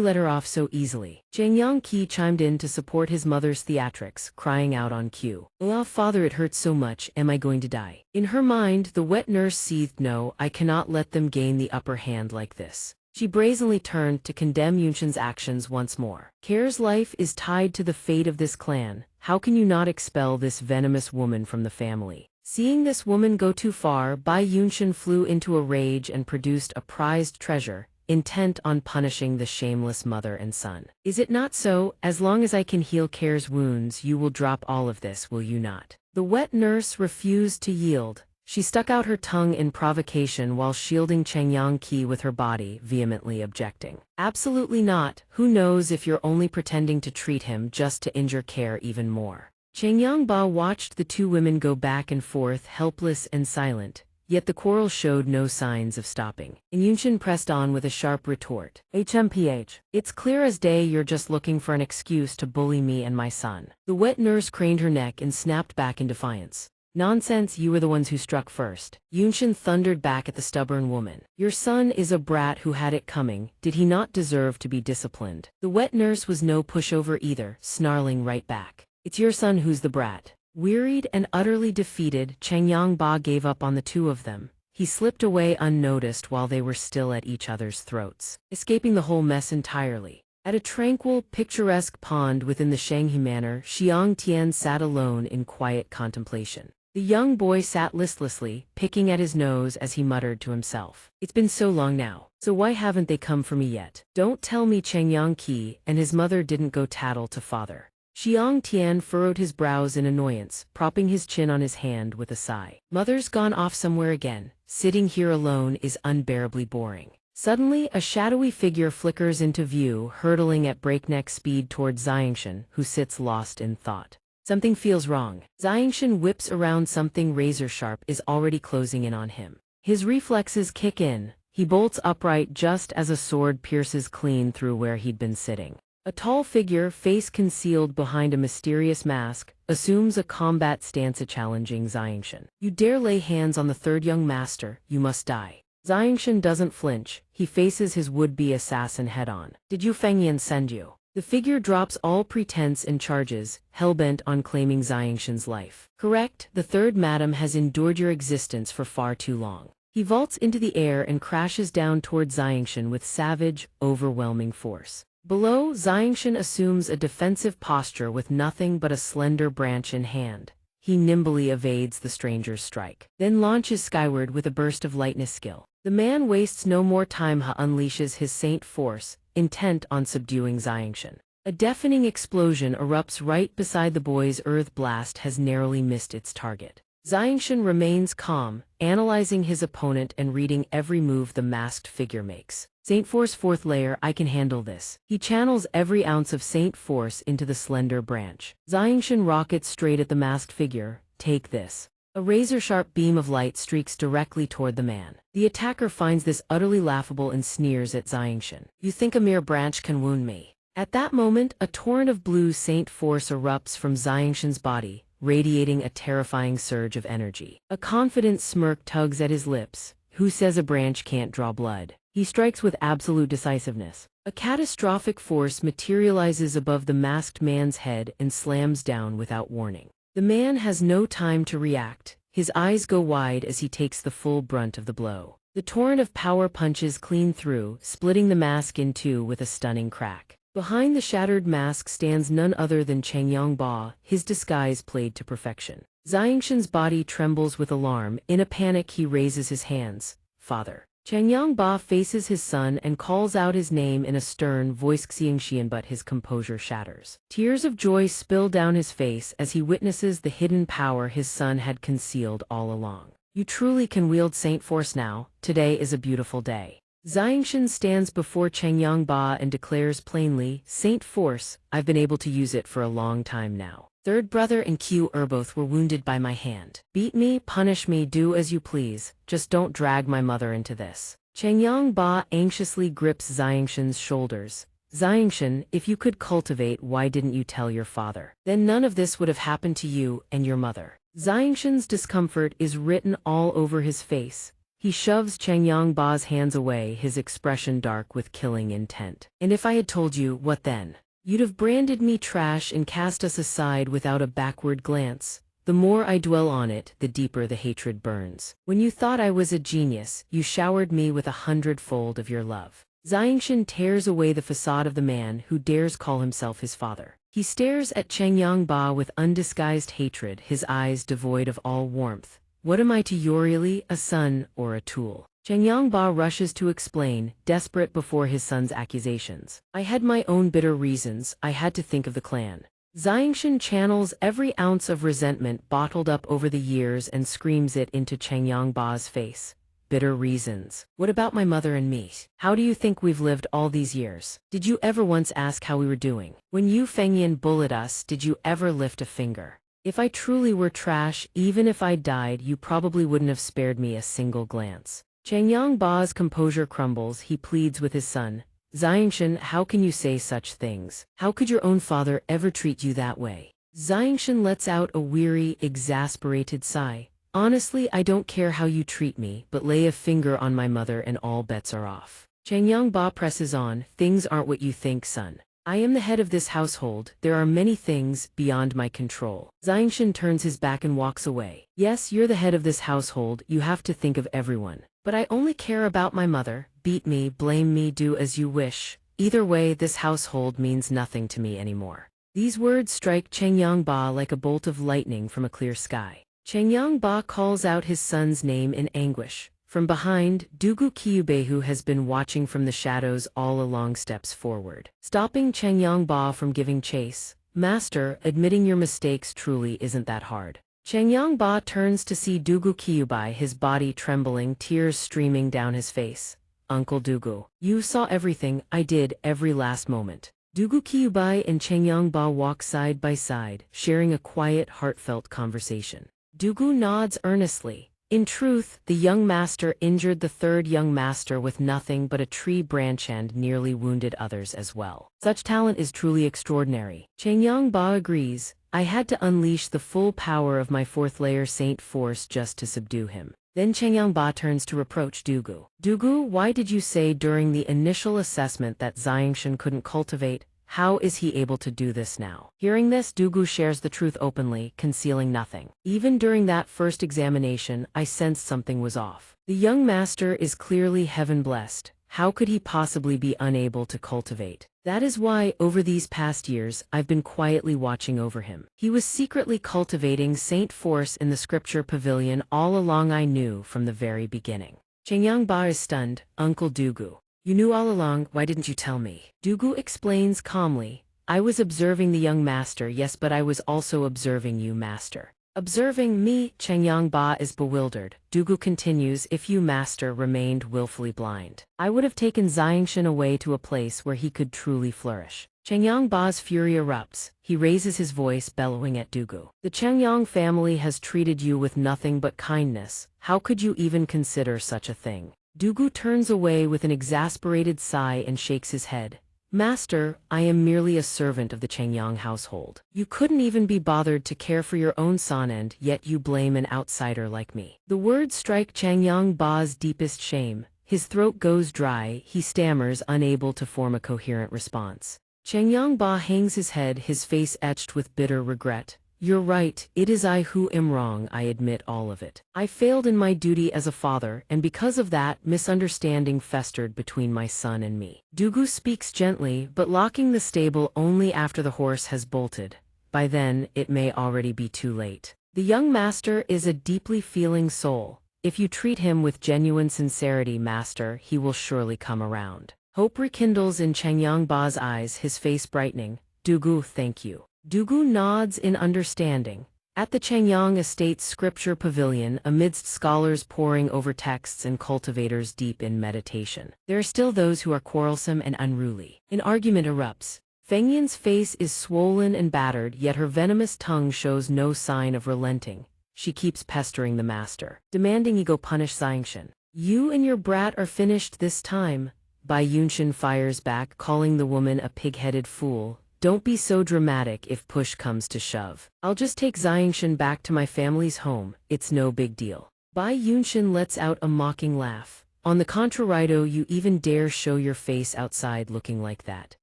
Speaker 1: let her off so easily?" Zhang Yangqi chimed in to support his mother's theatrics, crying out on cue. "Oh, father, it hurts so much. Am I going to die?" In her mind, the wet nurse seethed, "No, I cannot let them gain the upper hand like this." She brazenly turned to condemn Yunshin's actions once more. "Care's life is tied to the fate of this clan. How can you not expel this venomous woman from the family?" Seeing this woman go too far, Bai Yunshin flew into a rage and produced a prized treasure, intent on punishing the shameless mother and son. "Is it not so? As long as I can heal Care's wounds, you will drop all of this, will you not?" The wet nurse refused to yield. She stuck out her tongue in provocation while shielding Changyang Qi with her body, vehemently objecting. "Absolutely not. Who knows if you're only pretending to treat him just to injure Care even more." Changyang Ba watched the two women go back and forth, helpless and silent, yet the quarrel showed no signs of stopping. And Yunshin pressed on with a sharp retort. "HMPH, it's clear as day you're just looking for an excuse to bully me and my son." The wet nurse craned her neck and snapped back in defiance. "Nonsense, you were the ones who struck first." Yunshin thundered back at the stubborn woman. "Your son is a brat who had it coming. Did he not deserve to be disciplined?" The wet nurse was no pushover either, snarling right back. "It's your son who's the brat." Wearied and utterly defeated, Changyang Ba gave up on the two of them. He slipped away unnoticed while they were still at each other's throats, escaping the whole mess entirely. At a tranquil, picturesque pond within the Shanghe Manor, Xiang Tian sat alone in quiet contemplation. The young boy sat listlessly, picking at his nose as he muttered to himself. "It's been so long now. So why haven't they come for me yet? Don't tell me Changyang Qi and his mother didn't go tattle to father." Xiang Tian furrowed his brows in annoyance, propping his chin on his hand with a sigh. "Mother's gone off somewhere again. Sitting here alone is unbearably boring." Suddenly, a shadowy figure flickers into view, hurtling at breakneck speed toward Xianxia, who sits lost in thought. Something feels wrong. Xianxia whips around. Something razor-sharp is already closing in on him. His reflexes kick in. He bolts upright just as a sword pierces clean through where he'd been sitting. A tall figure, face concealed behind a mysterious mask, assumes a combat stance challenging Xianxia. "You dare lay hands on the third young master, you must die." Xianxia doesn't flinch. He faces his would-be assassin head-on. "Did you Fengyan send you?" The figure drops all pretense and charges, hell-bent on claiming Xianxia's life. "Correct, the third madam has endured your existence for far too long." He vaults into the air and crashes down toward Xianxia with savage, overwhelming force. Below, Xianxia assumes a defensive posture with nothing but a slender branch in hand. He nimbly evades the stranger's strike, then launches skyward with a burst of lightness skill. The man wastes no more time. He unleashes his saint force, intent on subduing Xianxia. A deafening explosion erupts right beside the boy's earth blast has narrowly missed its target. Xianxia remains calm, analyzing his opponent and reading every move the masked figure makes. "Saint Force 4th layer, I can handle this." He channels every ounce of Saint Force into the slender branch. Xianxia rockets straight at the masked figure. "Take this." A razor-sharp beam of light streaks directly toward the man. The attacker finds this utterly laughable and sneers at Xianxia. "You think a mere branch can wound me?" At that moment, a torrent of blue Saint Force erupts from Xianxia's body, radiating a terrifying surge of energy. A confident smirk tugs at his lips. Who says a branch can't draw blood? He strikes with absolute decisiveness. A catastrophic force materializes above the masked man's head and slams down without warning. The man has no time to react. his eyes go wide as he takes the full brunt of the blow. The torrent of power punches clean through, splitting the mask in two with a stunning crack. Behind the shattered mask stands none other than Changyang, his disguise played to perfection. Xianxia's body trembles with alarm. In a panic he raises his hands. Father. Changyang faces his son and calls out his name in a stern voice xianxia, but his composure shatters. Tears of joy spill down his face as he witnesses the hidden power his son had concealed all along. You truly can wield Saint Force now. Today is a beautiful day. Xianxia stands before Changyang and declares plainly, Saint Force, I've been able to use it for a long time now. Third brother and Q both were wounded by my hand. Beat me, punish me, do as you please, just don't drag my mother into this. Changyang anxiously grips Xianxia's shoulders. Xianxia, if you could cultivate, why didn't you tell your father? Then none of this would have happened to you and your mother. Xianxia's discomfort is written all over his face. He shoves Changyang's hands away, his expression dark with killing intent. And if I had told you, what then? You'd have branded me trash and cast us aside without a backward glance. The more I dwell on it, the deeper the hatred burns. When you thought I was a genius, you showered me with 100-fold of your love. Xianxia tears away the facade of the man who dares call himself his father. He stares at Changyang with undisguised hatred, his eyes devoid of all warmth. What am I to you really, a son or a tool? Changyang rushes to explain, desperate before his son's accusations. I had my own bitter reasons, I had to think of the clan. Xianxia channels every ounce of resentment bottled up over the years and screams it into Changyang face. Bitter reasons. What about my mother and me? How do you think we've lived all these years? Did you ever once ask how we were doing? When you Fengyan bullied us, did you ever lift a finger? If I truly were trash, even if I died, you probably wouldn't have spared me a single glance. Changyang composure crumbles. He pleads with his son. Xianxia, how can you say such things? How could your own father ever treat you that way? Xianxia lets out a weary, exasperated sigh. Honestly, I don't care how you treat me, but lay a finger on my mother and all bets are off. Changyang presses on. Things aren't what you think, son. I am the head of this household. There are many things beyond my control. Xianxia turns his back and walks away. Yes, you're the head of this household. You have to think of everyone. But I only care about my mother. Beat me, blame me, do as you wish. Either way, this household means nothing to me anymore. These words strike Changyang like a bolt of lightning from a clear sky. Changyang calls out his son's name in anguish. From behind, Dugu Kyubehu has been watching from the shadows all along, steps forward. Stopping Changyang from giving chase. Master, admitting your mistakes truly isn't that hard. Changyang turns to see Dugu Kyubei, his body trembling, tears streaming down his face. Uncle Dugu, you saw everything I did, every last moment. Dugu Kyubei and Changyang walk side by side, sharing a quiet, heartfelt conversation. Dugu nods earnestly. In truth, the young master injured the third young master with nothing but a tree branch and nearly wounded others as well. Such talent is truly extraordinary. Changyang agrees. I had to unleash the full power of my fourth layer Saint Force just to subdue him. Then Changyang turns to reproach Dugu. Dugu, why did you say during the initial assessment that Xianxia couldn't cultivate? How is he able to do this now? Hearing this, Dugu shares the truth openly, concealing nothing. Even during that first examination, I sensed something was off. The young master is clearly heaven-blessed. How could he possibly be unable to cultivate? That is why, over these past years, I've been quietly watching over him. He was secretly cultivating Saint Force in the scripture pavilion all along. I knew from the very beginning. Changyang is stunned. Uncle Dugu. You knew all along, why didn't you tell me? Dugu explains calmly. I was observing the young master, yes, but I was also observing you, master. Observing me? Changyang is bewildered. Dugu continues, if you, master, remained willfully blind, I would have taken Xianxia away to a place where he could truly flourish. Changyang fury erupts. He raises his voice, bellowing at Dugu. The Changyang family has treated you with nothing but kindness. How could you even consider such a thing? Dugu turns away with an exasperated sigh and shakes his head. Master, I am merely a servant of the Changyang household. You couldn't even be bothered to care for your own son, and yet you blame an outsider like me. The words strike Changyang deepest shame. His throat goes dry, he stammers, unable to form a coherent response. Changyang hangs his head, his face etched with bitter regret. You're right, it is I who am wrong, I admit all of it. I failed in my duty as a father, and because of that, misunderstanding festered between my son and me. Dugu speaks gently, but locking the stable only after the horse has bolted. By then, it may already be too late. The young master is a deeply feeling soul. If you treat him with genuine sincerity, master, he will surely come around. Hope rekindles in Changyangba's eyes, his face brightening. Dugu, thank you. Dugu nods in understanding. At the Changyang Estate's scripture pavilion, amidst scholars poring over texts and cultivators deep in meditation, there are still those who are quarrelsome and unruly. An argument erupts. Fengyan's face is swollen and battered, yet her venomous tongue shows no sign of relenting. She keeps pestering the master, demanding he go punish Xianxia. You and your brat are finished this time. Bai Yunshin fires back, calling the woman a pig-headed fool. Don't be so dramatic if push comes to shove. I'll just take Xianxia back to my family's home, it's no big deal. Bai Yunshin lets out a mocking laugh. On the contrario, you even dare show your face outside looking like that.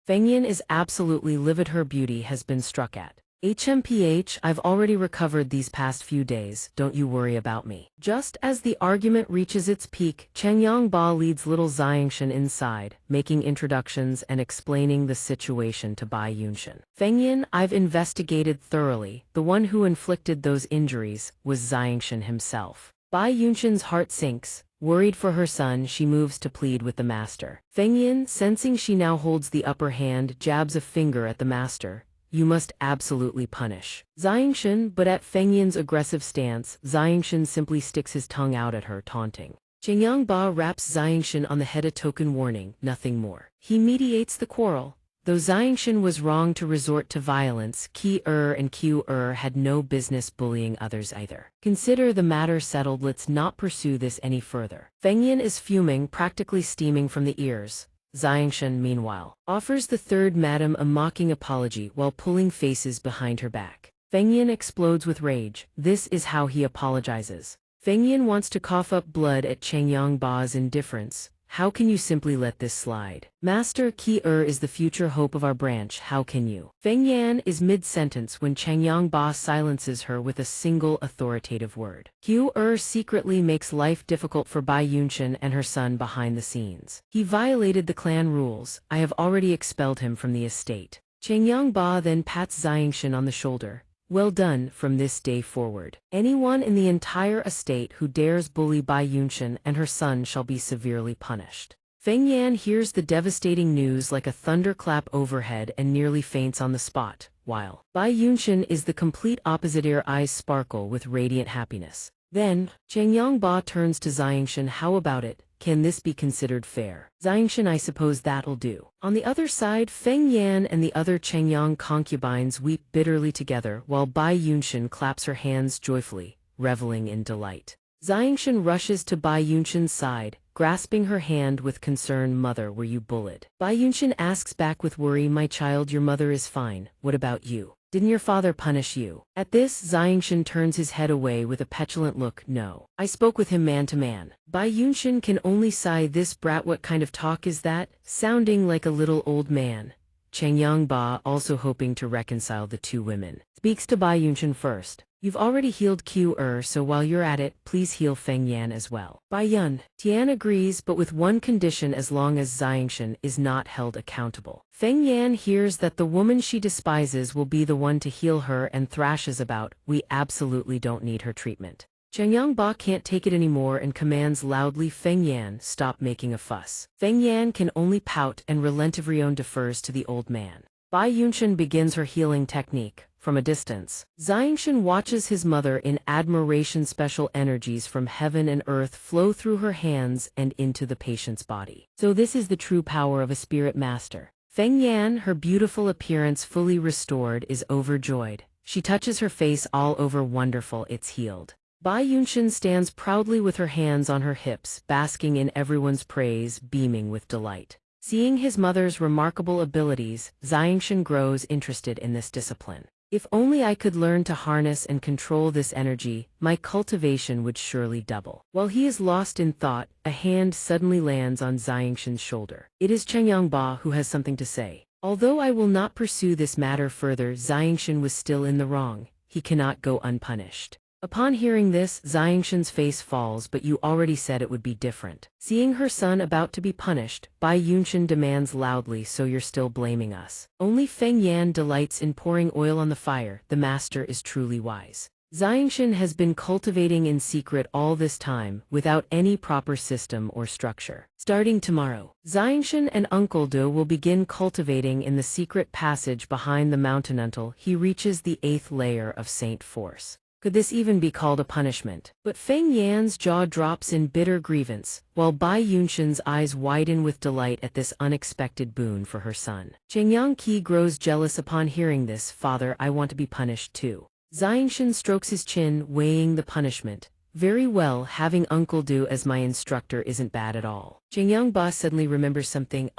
Speaker 1: Fengyan is absolutely livid, her beauty has been struck at. HMPH, I've already recovered these past few days, don't you worry about me. Just as the argument reaches its peak, Changyangba leads little Xianxia inside, making introductions and explaining the situation to Bai Yunshin. Fengyan, I've investigated thoroughly. The one who inflicted those injuries was Xianxia himself. Bai Yunshin's heart sinks. Worried for her son, she moves to plead with the master. Fengyan, sensing she now holds the upper hand, jabs a finger at the master. You must absolutely punish Xianxia, but at Fengyan's aggressive stance, Xianxia simply sticks his tongue out at her, taunting. Changyangba raps Xianxia on the head, a token warning, nothing more. He mediates the quarrel. Though Xianxia was wrong to resort to violence, Qi and Q had no business bullying others either. Consider the matter settled, let's not pursue this any further. Fengyan is fuming, practically steaming from the ears. Xianxia, meanwhile, offers the third madam a mocking apology while pulling faces behind her back. Fengyan explodes with rage. This is how he apologizes. Fengyan wants to cough up blood at Changyangba's indifference. How can you simply let this slide? Master, Qi is the future hope of our branch, how can you? Fengyan is mid-sentence when Changyangba silences her with a single authoritative word. Q secretly makes life difficult for Bai Yunshin and her son behind the scenes. He violated the clan rules. I have already expelled him from the estate. Changyangba then pats Xianxia on the shoulder. Well done, from this day forward. Anyone in the entire estate who dares bully Bai Yunshin and her son shall be severely punished. Fengyan hears the devastating news like a thunderclap overhead and nearly faints on the spot, while Bai Yunshin is the complete opposite, her eyes sparkle with radiant happiness. Then, Changyangba turns to Xianxia, how about it? Can this be considered fair? Xianxia, I suppose that'll do. On the other side, Fengyan and the other Changyang concubines weep bitterly together while Bai Yunshin claps her hands joyfully, reveling in delight. Xianxia rushes to Bai Yunshin's side, grasping her hand with concern. Mother, were you bullied? Bai Yunshin asks back with worry, my child, your mother is fine. What about you? Didn't your father punish you? At this, Xianxia turns his head away with a petulant look. No. I spoke with him man to man. Bai Yunshin can only sigh, this brat, what kind of talk is that? Sounding like a little old man. Changyangba, also hoping to reconcile the two women, speaks to Bai Yunshin first. You've already healed Q so while you're at it, please heal Fengyan as well. Bai Yun. Tian agrees, but with one condition, as long as Xianxia is not held accountable. Fengyan hears that the woman she despises will be the one to heal her and thrashes about, we absolutely don't need her treatment. Changyangba can't take it anymore and commands loudly, Fengyan, stop making a fuss. Fengyan can only pout and Relentivrion defers to the old man. Bai Yunshin begins her healing technique. From a distance, Xianxia watches his mother in admiration. Special energies from heaven and earth flow through her hands and into the patient's body. So this is the true power of a spirit master. Fengyan, her beautiful appearance fully restored, is overjoyed. She touches her face, all over, wonderful, it's healed. Bai Yunshin stands proudly with her hands on her hips, basking in everyone's praise, beaming with delight. Seeing his mother's remarkable abilities, Xianxia grows interested in this discipline. If only I could learn to harness and control this energy, my cultivation would surely double. While he is lost in thought, a hand suddenly lands on Xianxia's shoulder. It is Changyangba who has something to say. Although I will not pursue this matter further, Xianxia was still in the wrong. he cannot go unpunished. Upon hearing this, xianxia's face falls, but you already said it would be different. Seeing her son about to be punished, Bai Yunxian demands loudly, so you're still blaming us. Only Feng Yan delights in pouring oil on the fire, the master is truly wise. Xianxian has been cultivating in secret all this time, without any proper system or structure. Starting tomorrow, Xianxian and Uncle Du will begin cultivating in the secret passage behind the mountain until he reaches the 8th layer of Saint Force. Could this even be called a punishment? But Feng Yan's jaw drops in bitter grievance, while Bai Yunxian's eyes widen with delight at this unexpected boon for her son. Chengyang Qi grows jealous upon hearing this. Father, I want to be punished too. Xianxian strokes his chin, weighing the punishment. Very well, having Uncle Du as my instructor isn't bad at all. Chengyang Ba suddenly remembers something.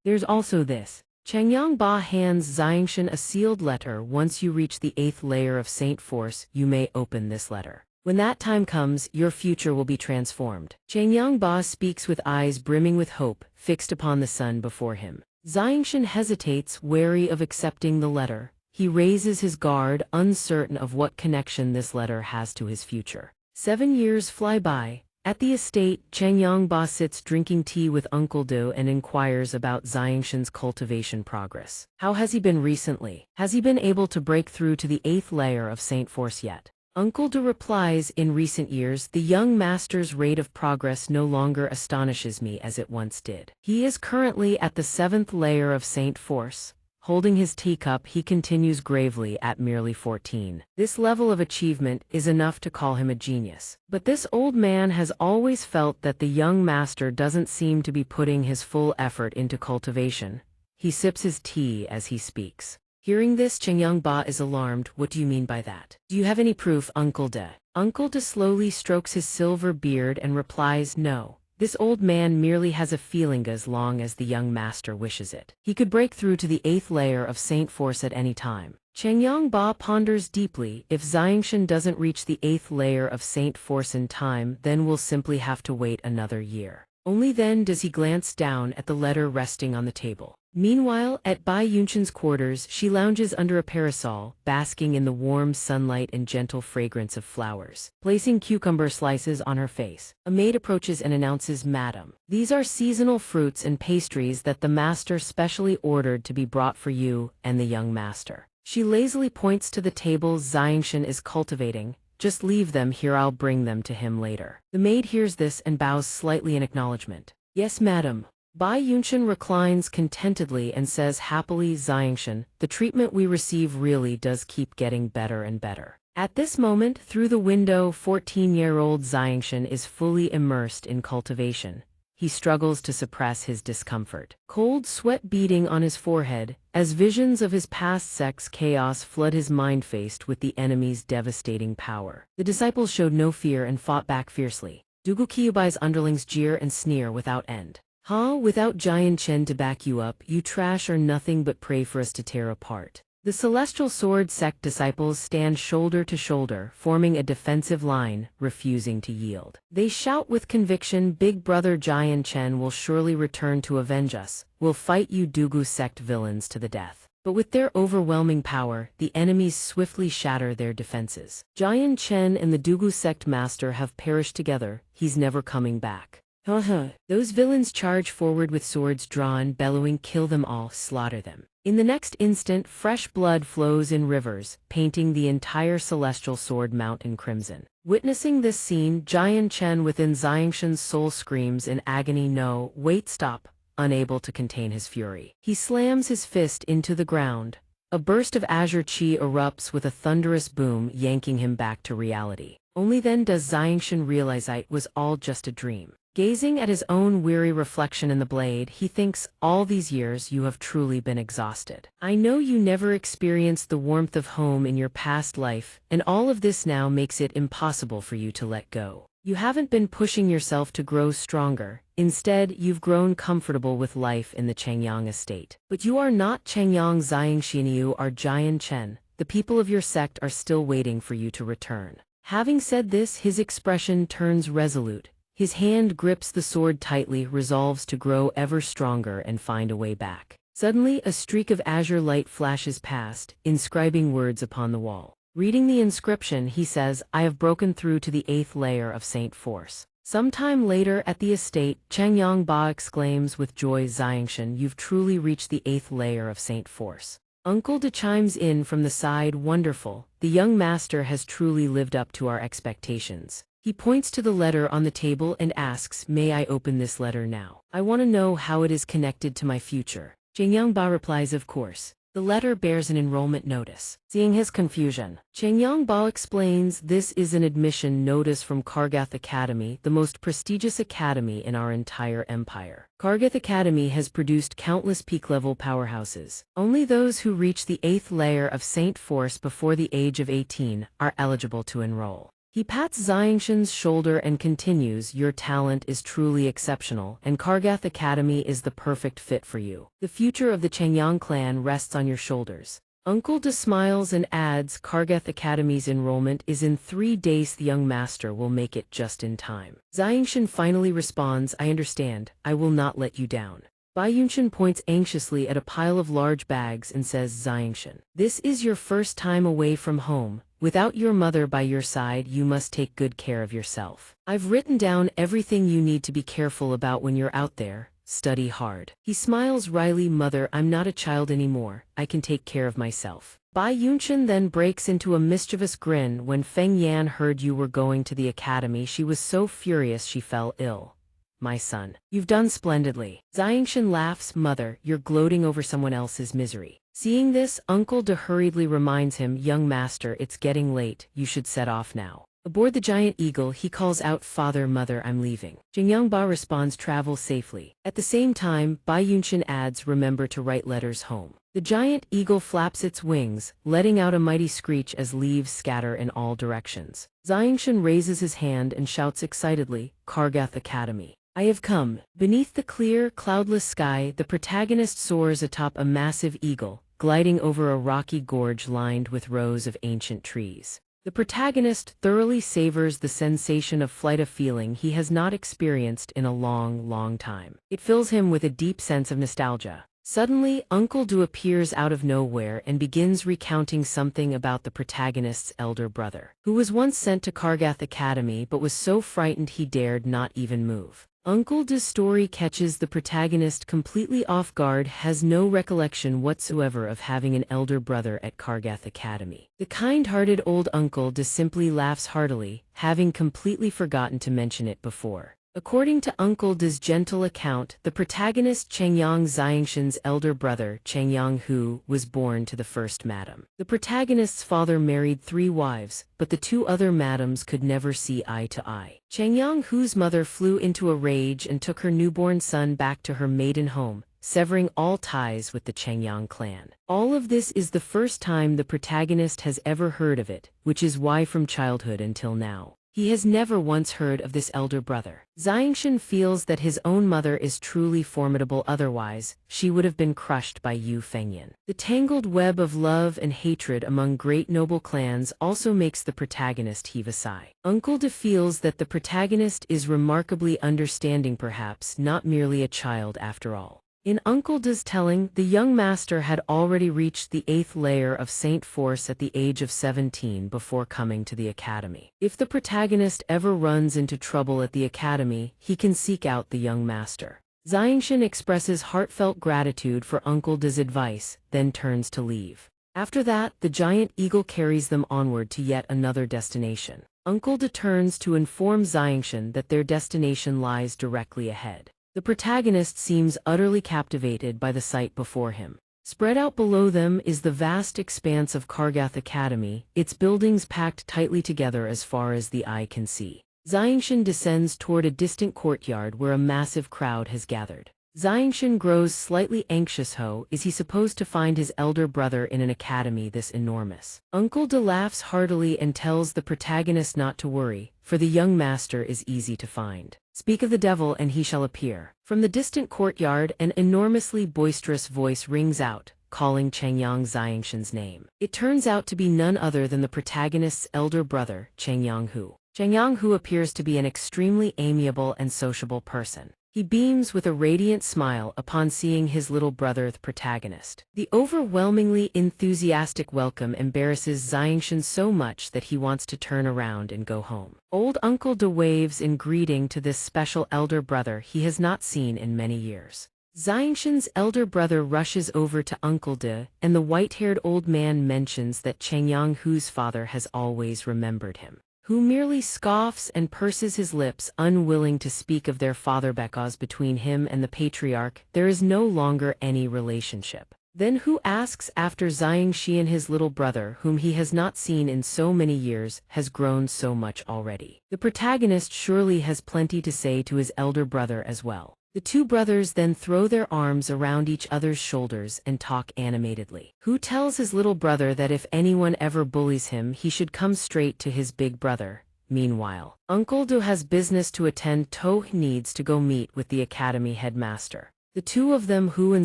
Speaker 1: There's also this. Chengyang Ba hands Xianxian a sealed letter. Once you reach the 8th layer of Saint Force, you may open this letter. When that time comes, your future will be transformed. Chengyang Ba speaks with eyes brimming with hope, fixed upon the sun before him. Xianxian hesitates, wary of accepting the letter. He raises his guard, uncertain of what connection this letter has to his future. 7 years fly by. At the estate, Chengyang Ba sits drinking tea with Uncle Du and inquires about Xianxian's cultivation progress. How has he been recently? Has he been able to break through to the 8th layer of Saint Force yet? Uncle Du replies, in recent years, the young master's rate of progress no longer astonishes me as it once did. He is currently at the 7th layer of Saint Force. Holding his teacup, he continues gravely at merely 14. This level of achievement is enough to call him a genius. But this old man has always felt that the young master doesn't seem to be putting his full effort into cultivation. He sips his tea as he speaks. Hearing this, Chengyang Ba is alarmed. What do you mean by that? Do you have any proof, Uncle Du? Uncle Du slowly strokes his silver beard and replies, no. This old man merely has a feeling as long as the young master wishes it. He could break through to the 8th layer of Saint Force at any time. Chengyang Ba ponders deeply. If Xianxian doesn't reach the 8th layer of Saint Force in time, then we'll simply have to wait another year. Only then does he glance down at the letter resting on the table. Meanwhile, at Bai Yunxian's quarters, she lounges under a parasol, basking in the warm sunlight and gentle fragrance of flowers. Placing cucumber slices on her face, a maid approaches and announces, Madam, these are seasonal fruits and pastries that the master specially ordered to be brought for you and the young master. She lazily points to the tables Xianxian is cultivating. Just leave them here, I'll bring them to him later. The maid hears this and bows slightly in acknowledgement. Yes, madam. Bai Yunxian reclines contentedly and says happily, Xianxian, the treatment we receive really does keep getting better and better. At this moment, through the window, 14-year-old Xianxian is fully immersed in cultivation. He struggles to suppress his discomfort. Cold sweat beading on his forehead, as visions of his past sect's chaos flood his mind faced with the enemy's devastating power. The disciples showed no fear and fought back fiercely. Dugu Kyubai's underlings jeer and sneer without end. Without Jian Chen to back you up, you trash are nothing but prey for us to tear apart. The Celestial Sword sect disciples stand shoulder to shoulder, forming a defensive line, refusing to yield. They shout with conviction, Big Brother Jian Chen will surely return to avenge us. We'll fight you Dugu sect villains to the death. But with their overwhelming power, the enemies swiftly shatter their defenses. Jian Chen and the Dugu sect master have perished together. He's never coming back. Those villains charge forward with swords drawn, bellowing, kill them all, slaughter them. In the next instant, fresh blood flows in rivers, painting the entire Celestial Sword Mount in crimson. Witnessing this scene, Jian Chen within Xianxian's soul screams in agony, no, wait, stop, unable to contain his fury. He slams his fist into the ground. A burst of azure chi erupts with a thunderous boom, yanking him back to reality. Only then does Xianxian realize it was all just a dream. Gazing at his own weary reflection in the blade, he thinks, all these years you have truly been exhausted. I know you never experienced the warmth of home in your past life, and all of this now makes it impossible for you to let go. You haven't been pushing yourself to grow stronger. Instead, you've grown comfortable with life in the Chengyang estate. But you are not Chengyang Xianxian, you are Jian Chen. The people of your sect are still waiting for you to return. Having said this, his expression turns resolute. His hand grips the sword tightly, resolves to grow ever stronger and find a way back. Suddenly, a streak of azure light flashes past, inscribing words upon the wall. Reading the inscription, he says, "I have broken through to the 8th layer of Saint Force." Sometime later at the estate, Cheng Ba exclaims with joy, "Xianxia, you've truly reached the 8th layer of Saint Force." Uncle De chimes in from the side, "Wonderful, the young master has truly lived up to our expectations." He points to the letter on the table and asks, "May I open this letter now? I want to know how it is connected to my future." Cheng Ba replies, "Of course." The letter bears an enrollment notice. Seeing his confusion, Cheng Ba explains, "This is an admission notice from Kargath Academy, the most prestigious academy in our entire empire. Kargath Academy has produced countless peak-level powerhouses. Only those who reach the 8th layer of Saint Force before the age of 18 are eligible to enroll." He pats Xianxia's shoulder and continues, "Your talent is truly exceptional, and Kargath Academy is the perfect fit for you. The future of the Chengyang clan rests on your shoulders." Uncle De smiles and adds, "Kargath Academy's enrollment is in 3 days. The young master will make it just in time." Xianxia finally responds, "I understand. I will not let you down." Bai Yunshan points anxiously at a pile of large bags and says, "Xianxia, this is your first time away from home. Without your mother by your side, you must take good care of yourself. I've written down everything you need to be careful about when you're out there. Study hard." He smiles wryly, "Mother, I'm not a child anymore. I can take care of myself." Bai Yunshan then breaks into a mischievous grin. "When Feng Yan heard you were going to the academy, she was so furious she fell ill. My son, you've done splendidly." Xianxia laughs, "Mother, you're gloating over someone else's misery." Seeing this, Uncle De hurriedly reminds him, "Young master, it's getting late. You should set off now." Aboard the giant eagle, he calls out, "Father, Mother, I'm leaving." Cheng Ba responds, "Travel safely." At the same time, Bai Yunshan adds, "Remember to write letters home." The giant eagle flaps its wings, letting out a mighty screech as leaves scatter in all directions. Xianxia raises his hand and shouts excitedly, "Kargath Academy. I have come." Beneath the clear, cloudless sky, the protagonist soars atop a massive eagle, gliding over a rocky gorge lined with rows of ancient trees. The protagonist thoroughly savors the sensation of flight, a feeling he has not experienced in a long, long time. It fills him with a deep sense of nostalgia. Suddenly, Uncle Du appears out of nowhere and begins recounting something about the protagonist's elder brother, who was once sent to Kargath Academy but was so frightened he dared not even move. Uncle Du's story catches the protagonist completely off guard, has no recollection whatsoever of having an elder brother at Kargath Academy. The kind-hearted old Uncle Du simply laughs heartily, having completely forgotten to mention it before. According to Uncle Du's gentle account, the protagonist Chengyang Xianxia's elder brother, Chengyang Hu, was born to the first madam. The protagonist's father married 3 wives, but the 2 other madams could never see eye to eye. Chengyang Hu's mother flew into a rage and took her newborn son back to her maiden home, severing all ties with the Chengyang clan. All of this is the first time the protagonist has ever heard of it, which is why from childhood until now, he has never once heard of this elder brother. Xianxia feels that his own mother is truly formidable, otherwise, she would have been crushed by Yu Fengyan. The tangled web of love and hatred among great noble clans also makes the protagonist heave a sigh. Uncle De feels that the protagonist is remarkably understanding, perhaps not merely a child after all. In Uncle De's telling, the young master had already reached the 8th layer of Saint Force at the age of 17 before coming to the academy. If the protagonist ever runs into trouble at the academy, he can seek out the young master. Xianxia expresses heartfelt gratitude for Uncle De's advice, then turns to leave. After that, the giant eagle carries them onward to yet another destination. Uncle De turns to inform Xianxia that their destination lies directly ahead. The protagonist seems utterly captivated by the sight before him. Spread out below them is the vast expanse of Kargath Academy, its buildings packed tightly together as far as the eye can see. Xianxia descends toward a distant courtyard where a massive crowd has gathered. Xianxia grows slightly anxious. Is he supposed to find his elder brother in an academy this enormous? Uncle De laughs heartily and tells the protagonist not to worry, for the young master is easy to find. Speak of the devil and he shall appear. From the distant courtyard, an enormously boisterous voice rings out, calling Chengyang Xianxia's name. It turns out to be none other than the protagonist's elder brother, Chengyang Hu. Chengyang Hu appears to be an extremely amiable and sociable person. He beams with a radiant smile upon seeing his little brother, the protagonist. The overwhelmingly enthusiastic welcome embarrasses xianxia so much that he wants to turn around and go home. Old Uncle De waves in greeting to this special elder brother he has not seen in many years. Xianxia's elder brother rushes over to Uncle De, and the white-haired old man mentions that Changhu's father has always remembered him, who merely scoffs and purses his lips, unwilling to speak of their father because between him and the patriarch there is no longer any relationship. Then Hu asks after Xianxia and his little brother, whom he has not seen in so many years, has grown so much already. The protagonist surely has plenty to say to his elder brother as well. The two brothers then throw their arms around each other's shoulders and talk animatedly. Hu tells his little brother that if anyone ever bullies him he should come straight to his big brother. Meanwhile, Uncle Do has business to attend to. He needs to go meet with the academy headmaster. The two of them, Hu and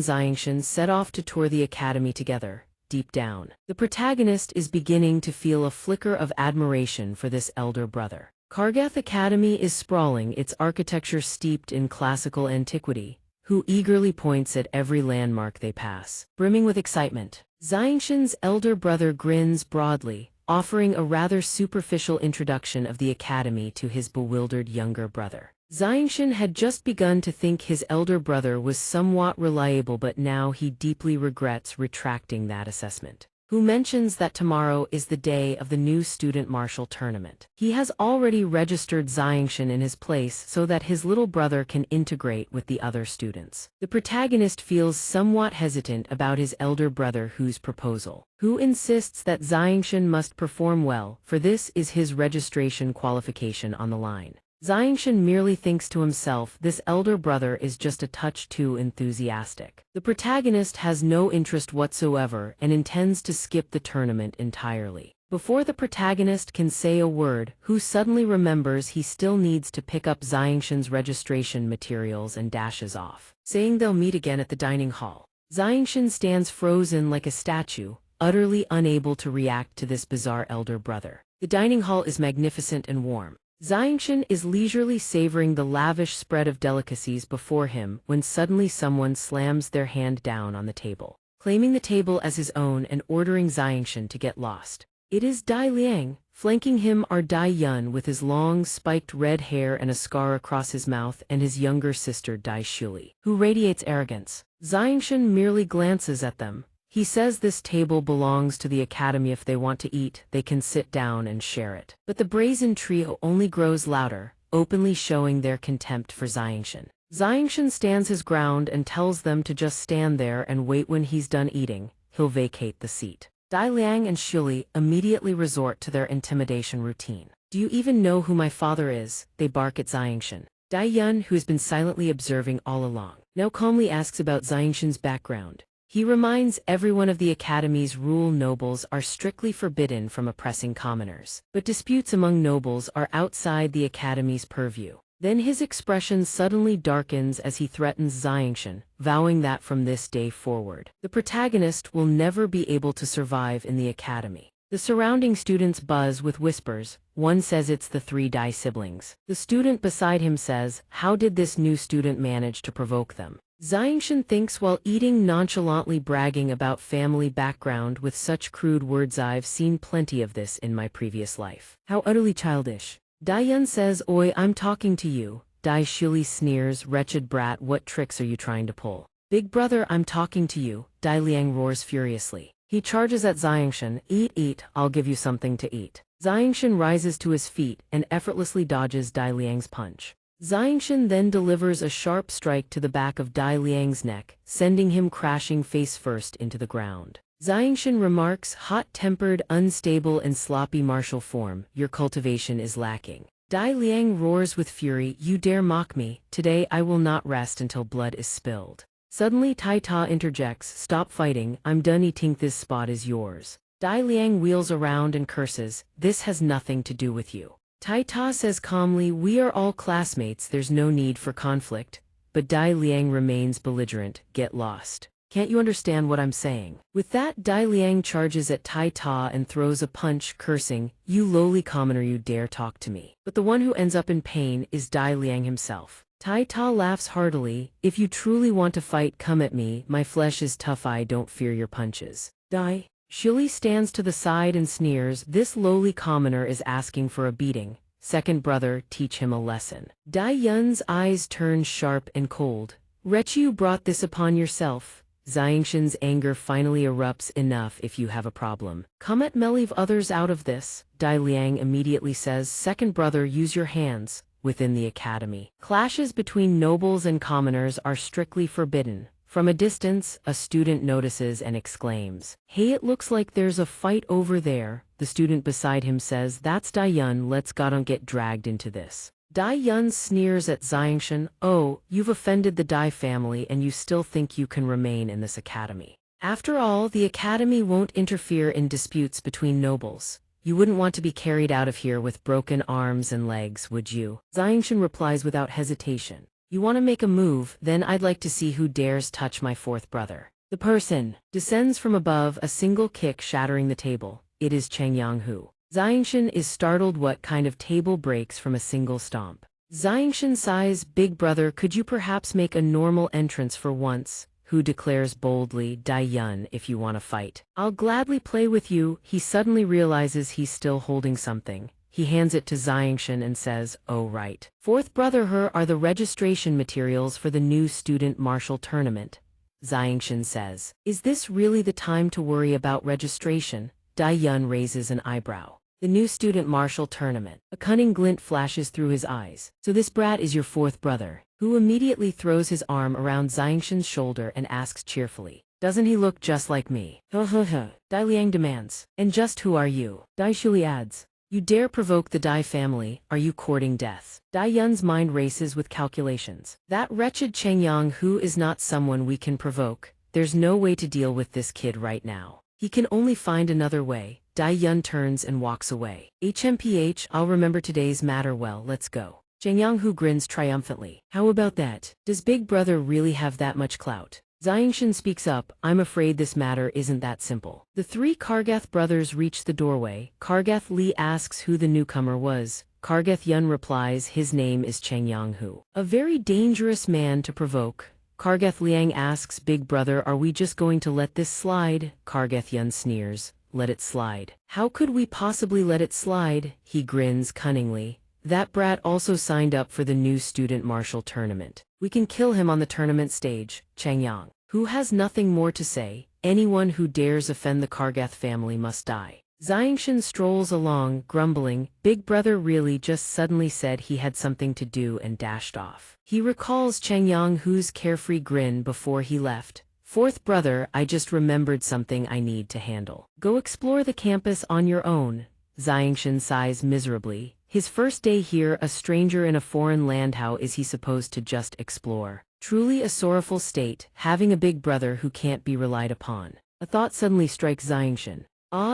Speaker 1: Xianxia, set off to tour the academy together. Deep down, the protagonist is beginning to feel a flicker of admiration for this elder brother. Kargath Academy is sprawling, its architecture steeped in classical antiquity. Hu eagerly points at every landmark they pass, brimming with excitement. Xianxia's elder brother grins broadly, offering a rather superficial introduction of the academy to his bewildered younger brother. Xianxia had just begun to think his elder brother was somewhat reliable, but now he deeply regrets retracting that assessment. Hu mentions that tomorrow is the day of the new student martial tournament. He has already registered Xianxia in his place so that his little brother can integrate with the other students. The protagonist feels somewhat hesitant about his elder brother Hu's proposal. Hu insists that Xianxia must perform well, for this is his registration qualification on the line. Xianxia merely thinks to himself, this elder brother is just a touch too enthusiastic. The protagonist has no interest whatsoever and intends to skip the tournament entirely. Before the protagonist can say a word, Hu suddenly remembers he still needs to pick up Xianxia's registration materials and dashes off, saying they'll meet again at the dining hall. Xianxia stands frozen like a statue, utterly unable to react to this bizarre elder brother. The dining hall is magnificent and warm. Xianxia is leisurely savoring the lavish spread of delicacies before him when suddenly someone slams their hand down on the table, claiming the table as his own and ordering Xianxia to get lost. It is Dai Liang. Flanking him are Dai Yun with his long spiked red hair and a scar across his mouth, and his younger sister Dai Shuli, who radiates arrogance. Xianxia merely glances at them. He says this table belongs to the academy. If they want to eat, they can sit down and share it. But the brazen trio only grows louder, openly showing their contempt for Xianxia. Xianxia stands his ground and tells them to just stand there and wait. When he's done eating, he'll vacate the seat. Dai Liang and Shuli immediately resort to their intimidation routine. Do you even know who my father is? They bark at Xianxia. Dai Yun, who has been silently observing all along, now calmly asks about Xianxia's background. He reminds everyone of the academy's rule: nobles are strictly forbidden from oppressing commoners, but disputes among nobles are outside the academy's purview. Then his expression suddenly darkens as he threatens Xianxia, vowing that from this day forward, the protagonist will never be able to survive in the academy. The surrounding students buzz with whispers. One says it's the three Dai siblings. The student beside him says, how did this new student manage to provoke them? Xianxia thinks while eating, nonchalantly bragging about family background with such crude words. I've seen plenty of this in my previous life. How utterly childish. Dai Yun says, oi, I'm talking to you. Dai Shuli sneers, wretched brat, what tricks are you trying to pull? Big brother, I'm talking to you. Dai Liang roars furiously. He charges at Xianxia. Eat, I'll give you something to eat. Xianxia rises to his feet and effortlessly dodges Dai Liang's punch. Xianxia then delivers a sharp strike to the back of Dai Liang's neck, sending him crashing face first into the ground. Xianxia remarks, hot-tempered, unstable and sloppy martial form, your cultivation is lacking. Dai Liang roars with fury, you dare mock me, today I will not rest until blood is spilled. Suddenly Tai Ta interjects, stop fighting, I'm done eating, this spot is yours. Dai Liang wheels around and curses, this has nothing to do with you. Tai Ta says calmly, we are all classmates, there's no need for conflict, but Dai Liang remains belligerent, get lost. Can't you understand what I'm saying? With that, Dai Liang charges at Tai Ta and throws a punch, cursing, you lowly commoner, you dare talk to me. But the one who ends up in pain is Dai Liang himself. Tai Ta laughs heartily. If you truly want to fight, come at me. My flesh is tough, I don't fear your punches. Die. Shili stands to the side and sneers. This lowly commoner is asking for a beating. Second brother, teach him a lesson. Dai Yun's eyes turn sharp and cold. Wretch, you brought this upon yourself. Xianxia's anger finally erupts. Enough. If you have a problem, come at me, leave others out of this. Dai Liang immediately says, second brother, use your hands. Within the academy, clashes between nobles and commoners are strictly forbidden. From a distance, a student notices and exclaims, hey, it looks like there's a fight over there. The student beside him says, that's Dai Yun, let's don't get dragged into this. Dai Yun sneers at Xianxia, oh, you've offended the Dai family and you still think you can remain in this academy. After all, the academy won't interfere in disputes between nobles. You wouldn't want to be carried out of here with broken arms and legs, would you? Xianxia replies without hesitation. You want to make a move, then I'd like to see who dares touch my fourth brother. The person descends from above, a single kick shattering the table. It is Cheng Yanghu. Xianxia is startled. What kind of table breaks from a single stomp? Xianxia sighs, big brother, could you perhaps make a normal entrance for once? Who declares boldly, Dai Yun, if you want to fight, I'll gladly play with you. He suddenly realizes he's still holding something. He hands it to Xianxia and says, oh right. Fourth brother, here are the registration materials for the new student martial tournament. Xianxia says, is this really the time to worry about registration? Dai Yun raises an eyebrow. The new student martial tournament. A cunning glint flashes through his eyes. So this brat is your fourth brother, who immediately throws his arm around Xianxia's shoulder and asks cheerfully, doesn't he look just like me? Dai Liang demands. And just who are you? Dai Shili adds. You dare provoke the Dai family, are you courting death? Dai Yun's mind races with calculations. That wretched Cheng Yanghu is not someone we can provoke. There's no way to deal with this kid right now. He can only find another way. Dai Yun turns and walks away. HMPH, I'll remember today's matter well, let's go. Cheng Yanghu grins triumphantly. How about that? Does big brother really have that much clout? Xianxia speaks up, I'm afraid this matter isn't that simple. The three Kargath brothers reach the doorway. Kargath Li asks who the newcomer was. Kargath Yun replies his name is Cheng Yanghu. A very dangerous man to provoke. Kargath Liang asks, big brother, are we just going to let this slide? Kargath Yun sneers, let it slide. How could we possibly let it slide? He grins cunningly. That brat also signed up for the new student martial tournament. We can kill him on the tournament stage. Cheng Yang, who has nothing more to say, anyone who dares offend the Kargath family must die. Xianxia strolls along, grumbling, big brother really just suddenly said he had something to do and dashed off. He recalls Cheng Yanghu's carefree grin before he left. Fourth brother, I just remembered something I need to handle. Go explore the campus on your own. Xianxia sighs miserably. His first day here, a stranger in a foreign land, how is he supposed to just explore? Truly a sorrowful state, having a big brother who can't be relied upon. A thought suddenly strikes Xianxia.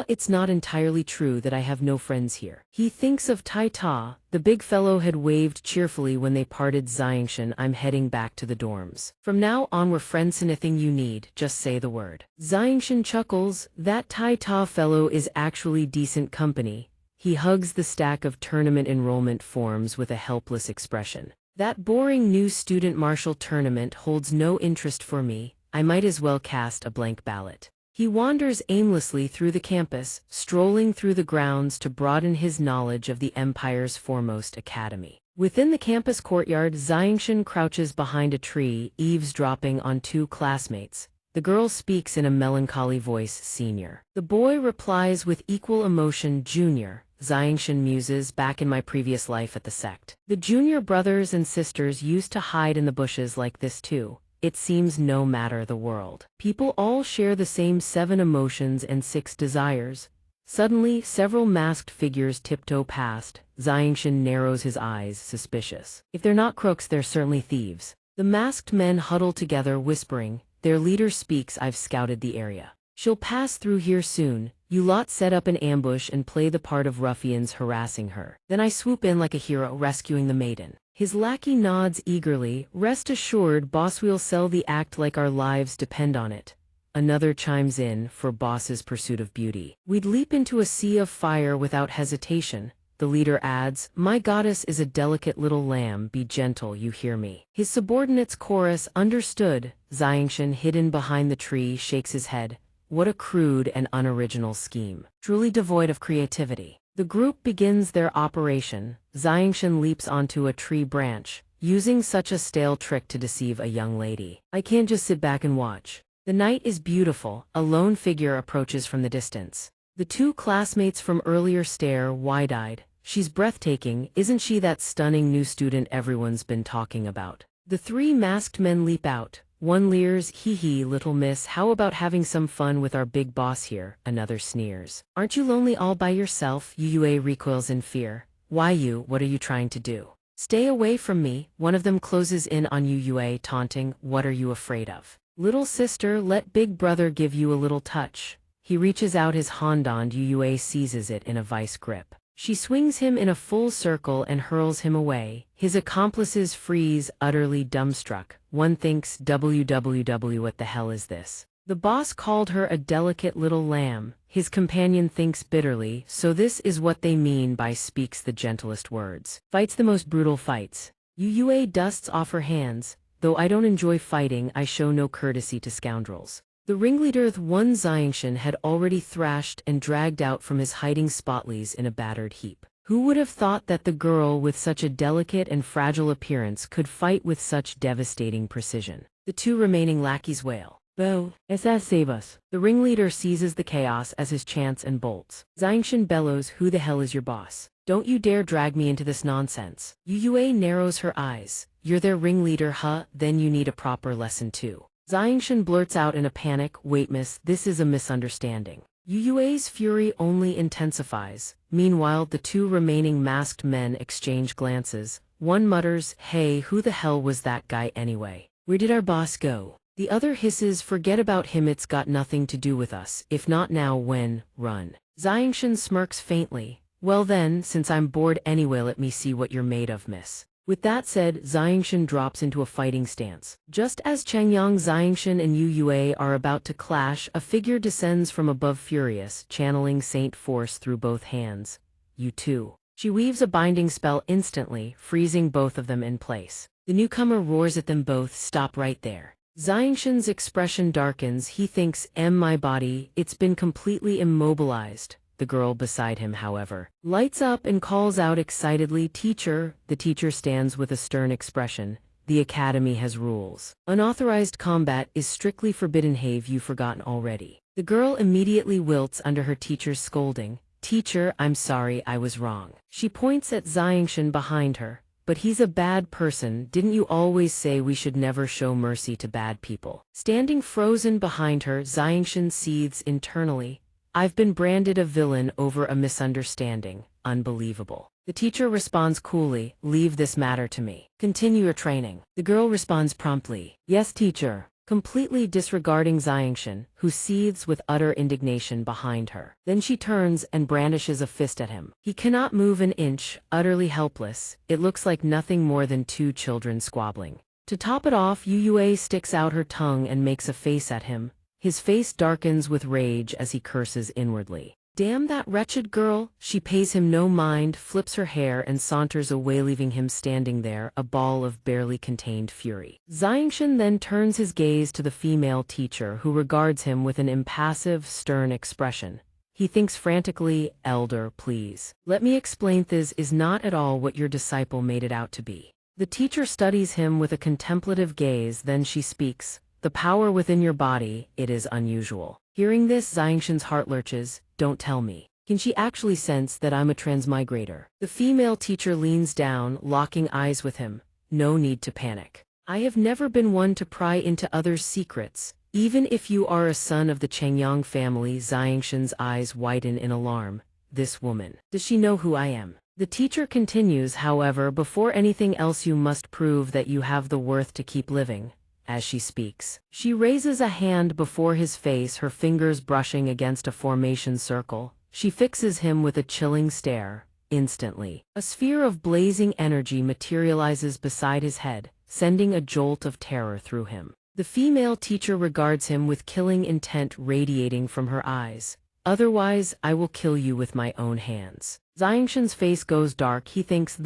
Speaker 1: It's not entirely true that I have no friends here. He thinks of Tai Ta. The big fellow had waved cheerfully when they parted. Xianxia, I'm heading back to the dorms. From now on we're friends, anything you need, just say the word. Xianxia chuckles, that Tai Ta fellow is actually decent company. He hugs the stack of tournament enrollment forms with a helpless expression. That boring new student martial tournament holds no interest for me. I might as well cast a blank ballot. He wanders aimlessly through the campus, strolling through the grounds to broaden his knowledge of the Empire's foremost academy. Within the campus courtyard, Xianxia crouches behind a tree, eavesdropping on two classmates. The girl speaks in a melancholy voice, Senior. The boy replies with equal emotion, Junior. Xianxia muses, back in my previous life at the sect. The junior brothers and sisters used to hide in the bushes like this too. It seems no matter the world. People all share the same 7 emotions and 6 desires. Suddenly, several masked figures tiptoe past. Xianxia narrows his eyes, suspicious. If they're not crooks, they're certainly thieves. The masked men huddle together, whispering. Their leader speaks, I've scouted the area. She'll pass through here soon. You lot set up an ambush and play the part of ruffians harassing her. Then I swoop in like a hero, rescuing the maiden. His lackey nods eagerly. Rest assured, boss, we'll sell the act like our lives depend on it. Another chimes in, for boss's pursuit of beauty. We'd leap into a sea of fire without hesitation. The leader adds, "My goddess is a delicate little lamb, be gentle, you hear me." His subordinates chorus, "Understood." Xianxia, hidden behind the tree, shakes his head. What a crude and unoriginal scheme. Truly devoid of creativity. The group begins their operation. Xianxia leaps onto a tree branch, using such a stale trick to deceive a young lady. I can't just sit back and watch. The night is beautiful. A lone figure approaches from the distance. The two classmates from earlier stare wide-eyed. She's breathtaking, isn't she, that stunning new student everyone's been talking about? The three masked men leap out. One leers, "Hee hee, little miss, how about having some fun with our big boss here?" Another sneers. "Aren't you lonely all by yourself?" Yue recoils in fear. "Why you, what are you trying to do?" "Stay away from me." One of them closes in on Yue, taunting, "What are you afraid of? Little sister, let big brother give you a little touch." He reaches out his handand. Yue seizes it in a vice grip. She swings him in a full circle and hurls him away. His accomplices freeze, utterly dumbstruck. One thinks, "WWW, what the hell is this?" The boss called her a delicate little lamb. His companion thinks bitterly, so this is what they mean by speaks the gentlest words. Fights the most brutal fights. Yue dusts off her hands. "Though I don't enjoy fighting, I show no courtesy to scoundrels." The ringleader, one Xianxia, had already thrashed and dragged out from his hiding spotlies in a battered heap. Who would have thought that the girl with such a delicate and fragile appearance could fight with such devastating precision? The two remaining lackeys wail, "Bo, SS, save us." The ringleader seizes the chaos as his chance and bolts. Xianxia bellows, "Who the hell is your boss? Don't you dare drag me into this nonsense." Yue narrows her eyes. "You're their ringleader, huh? Then you need a proper lesson too." Xianxia blurts out in a panic, "Wait miss, this is a misunderstanding." Yue's fury only intensifies. Meanwhile, the two remaining masked men exchange glances. One mutters, "Hey, who the hell was that guy anyway? Where did our boss go?" The other hisses, "Forget about him, it's got nothing to do with us. If not now, when? Run." Xianxia smirks faintly. "Well then, since I'm bored anyway, let me see what you're made of, miss." With that said, Xianxia drops into a fighting stance. Just as Changyang, Xianxia and Yue are about to clash, a figure descends from above furious, channeling Saint Force through both hands. "You too." She weaves a binding spell instantly, freezing both of them in place. The newcomer roars at them both, "Stop right there." Xianxia's expression darkens. He thinks, My body, it's been completely immobilized." The girl beside him, however, lights up and calls out excitedly, "Teacher!" The teacher stands with a stern expression. "The academy has rules. Unauthorized combat is strictly forbidden. Have you forgotten already?" The girl immediately wilts under her teacher's scolding. "Teacher, I'm sorry, I was wrong." She points at Xianxia behind her. "But he's a bad person. Didn't you always say we should never show mercy to bad people?" Standing frozen behind her, Xianxia seethes internally. "I've been branded a villain over a misunderstanding. Unbelievable." The teacher responds coolly, "Leave this matter to me. Continue your training." The girl responds promptly, "Yes, teacher," completely disregarding Xianxia, who seethes with utter indignation behind her. Then she turns and brandishes a fist at him. He cannot move an inch, utterly helpless. It looks like nothing more than two children squabbling. To top it off, Yue sticks out her tongue and makes a face at him. His face darkens with rage as he curses inwardly. "Damn that wretched girl!" She pays him no mind, flips her hair and saunters away, leaving him standing there, a ball of barely contained fury. Xianxia then turns his gaze to the female teacher, who regards him with an impassive, stern expression. He thinks frantically, "Elder, please. Let me explain. This is not at all what your disciple made it out to be." The teacher studies him with a contemplative gaze, then she speaks. "The power within your body, it is unusual." Hearing this, Xianxia's heart lurches. Don't tell me. Can she actually sense that I'm a transmigrator? The female teacher leans down, locking eyes with him. "No need to panic. I have never been one to pry into others' secrets. Even if you are a son of the Changyang family." Xianxia's eyes widen in alarm. "This woman, does she know who I am?" The teacher continues, "However, before anything else you must prove that you have the worth to keep living." As she speaks, she raises a hand before his face, her fingers brushing against a formation circle. She fixes him with a chilling stare. Instantly, a sphere of blazing energy materializes beside his head, sending a jolt of terror through him. The female teacher regards him with killing intent radiating from her eyes. "Otherwise, I will kill you with my own hands." Xianxian's face goes dark. He thinks,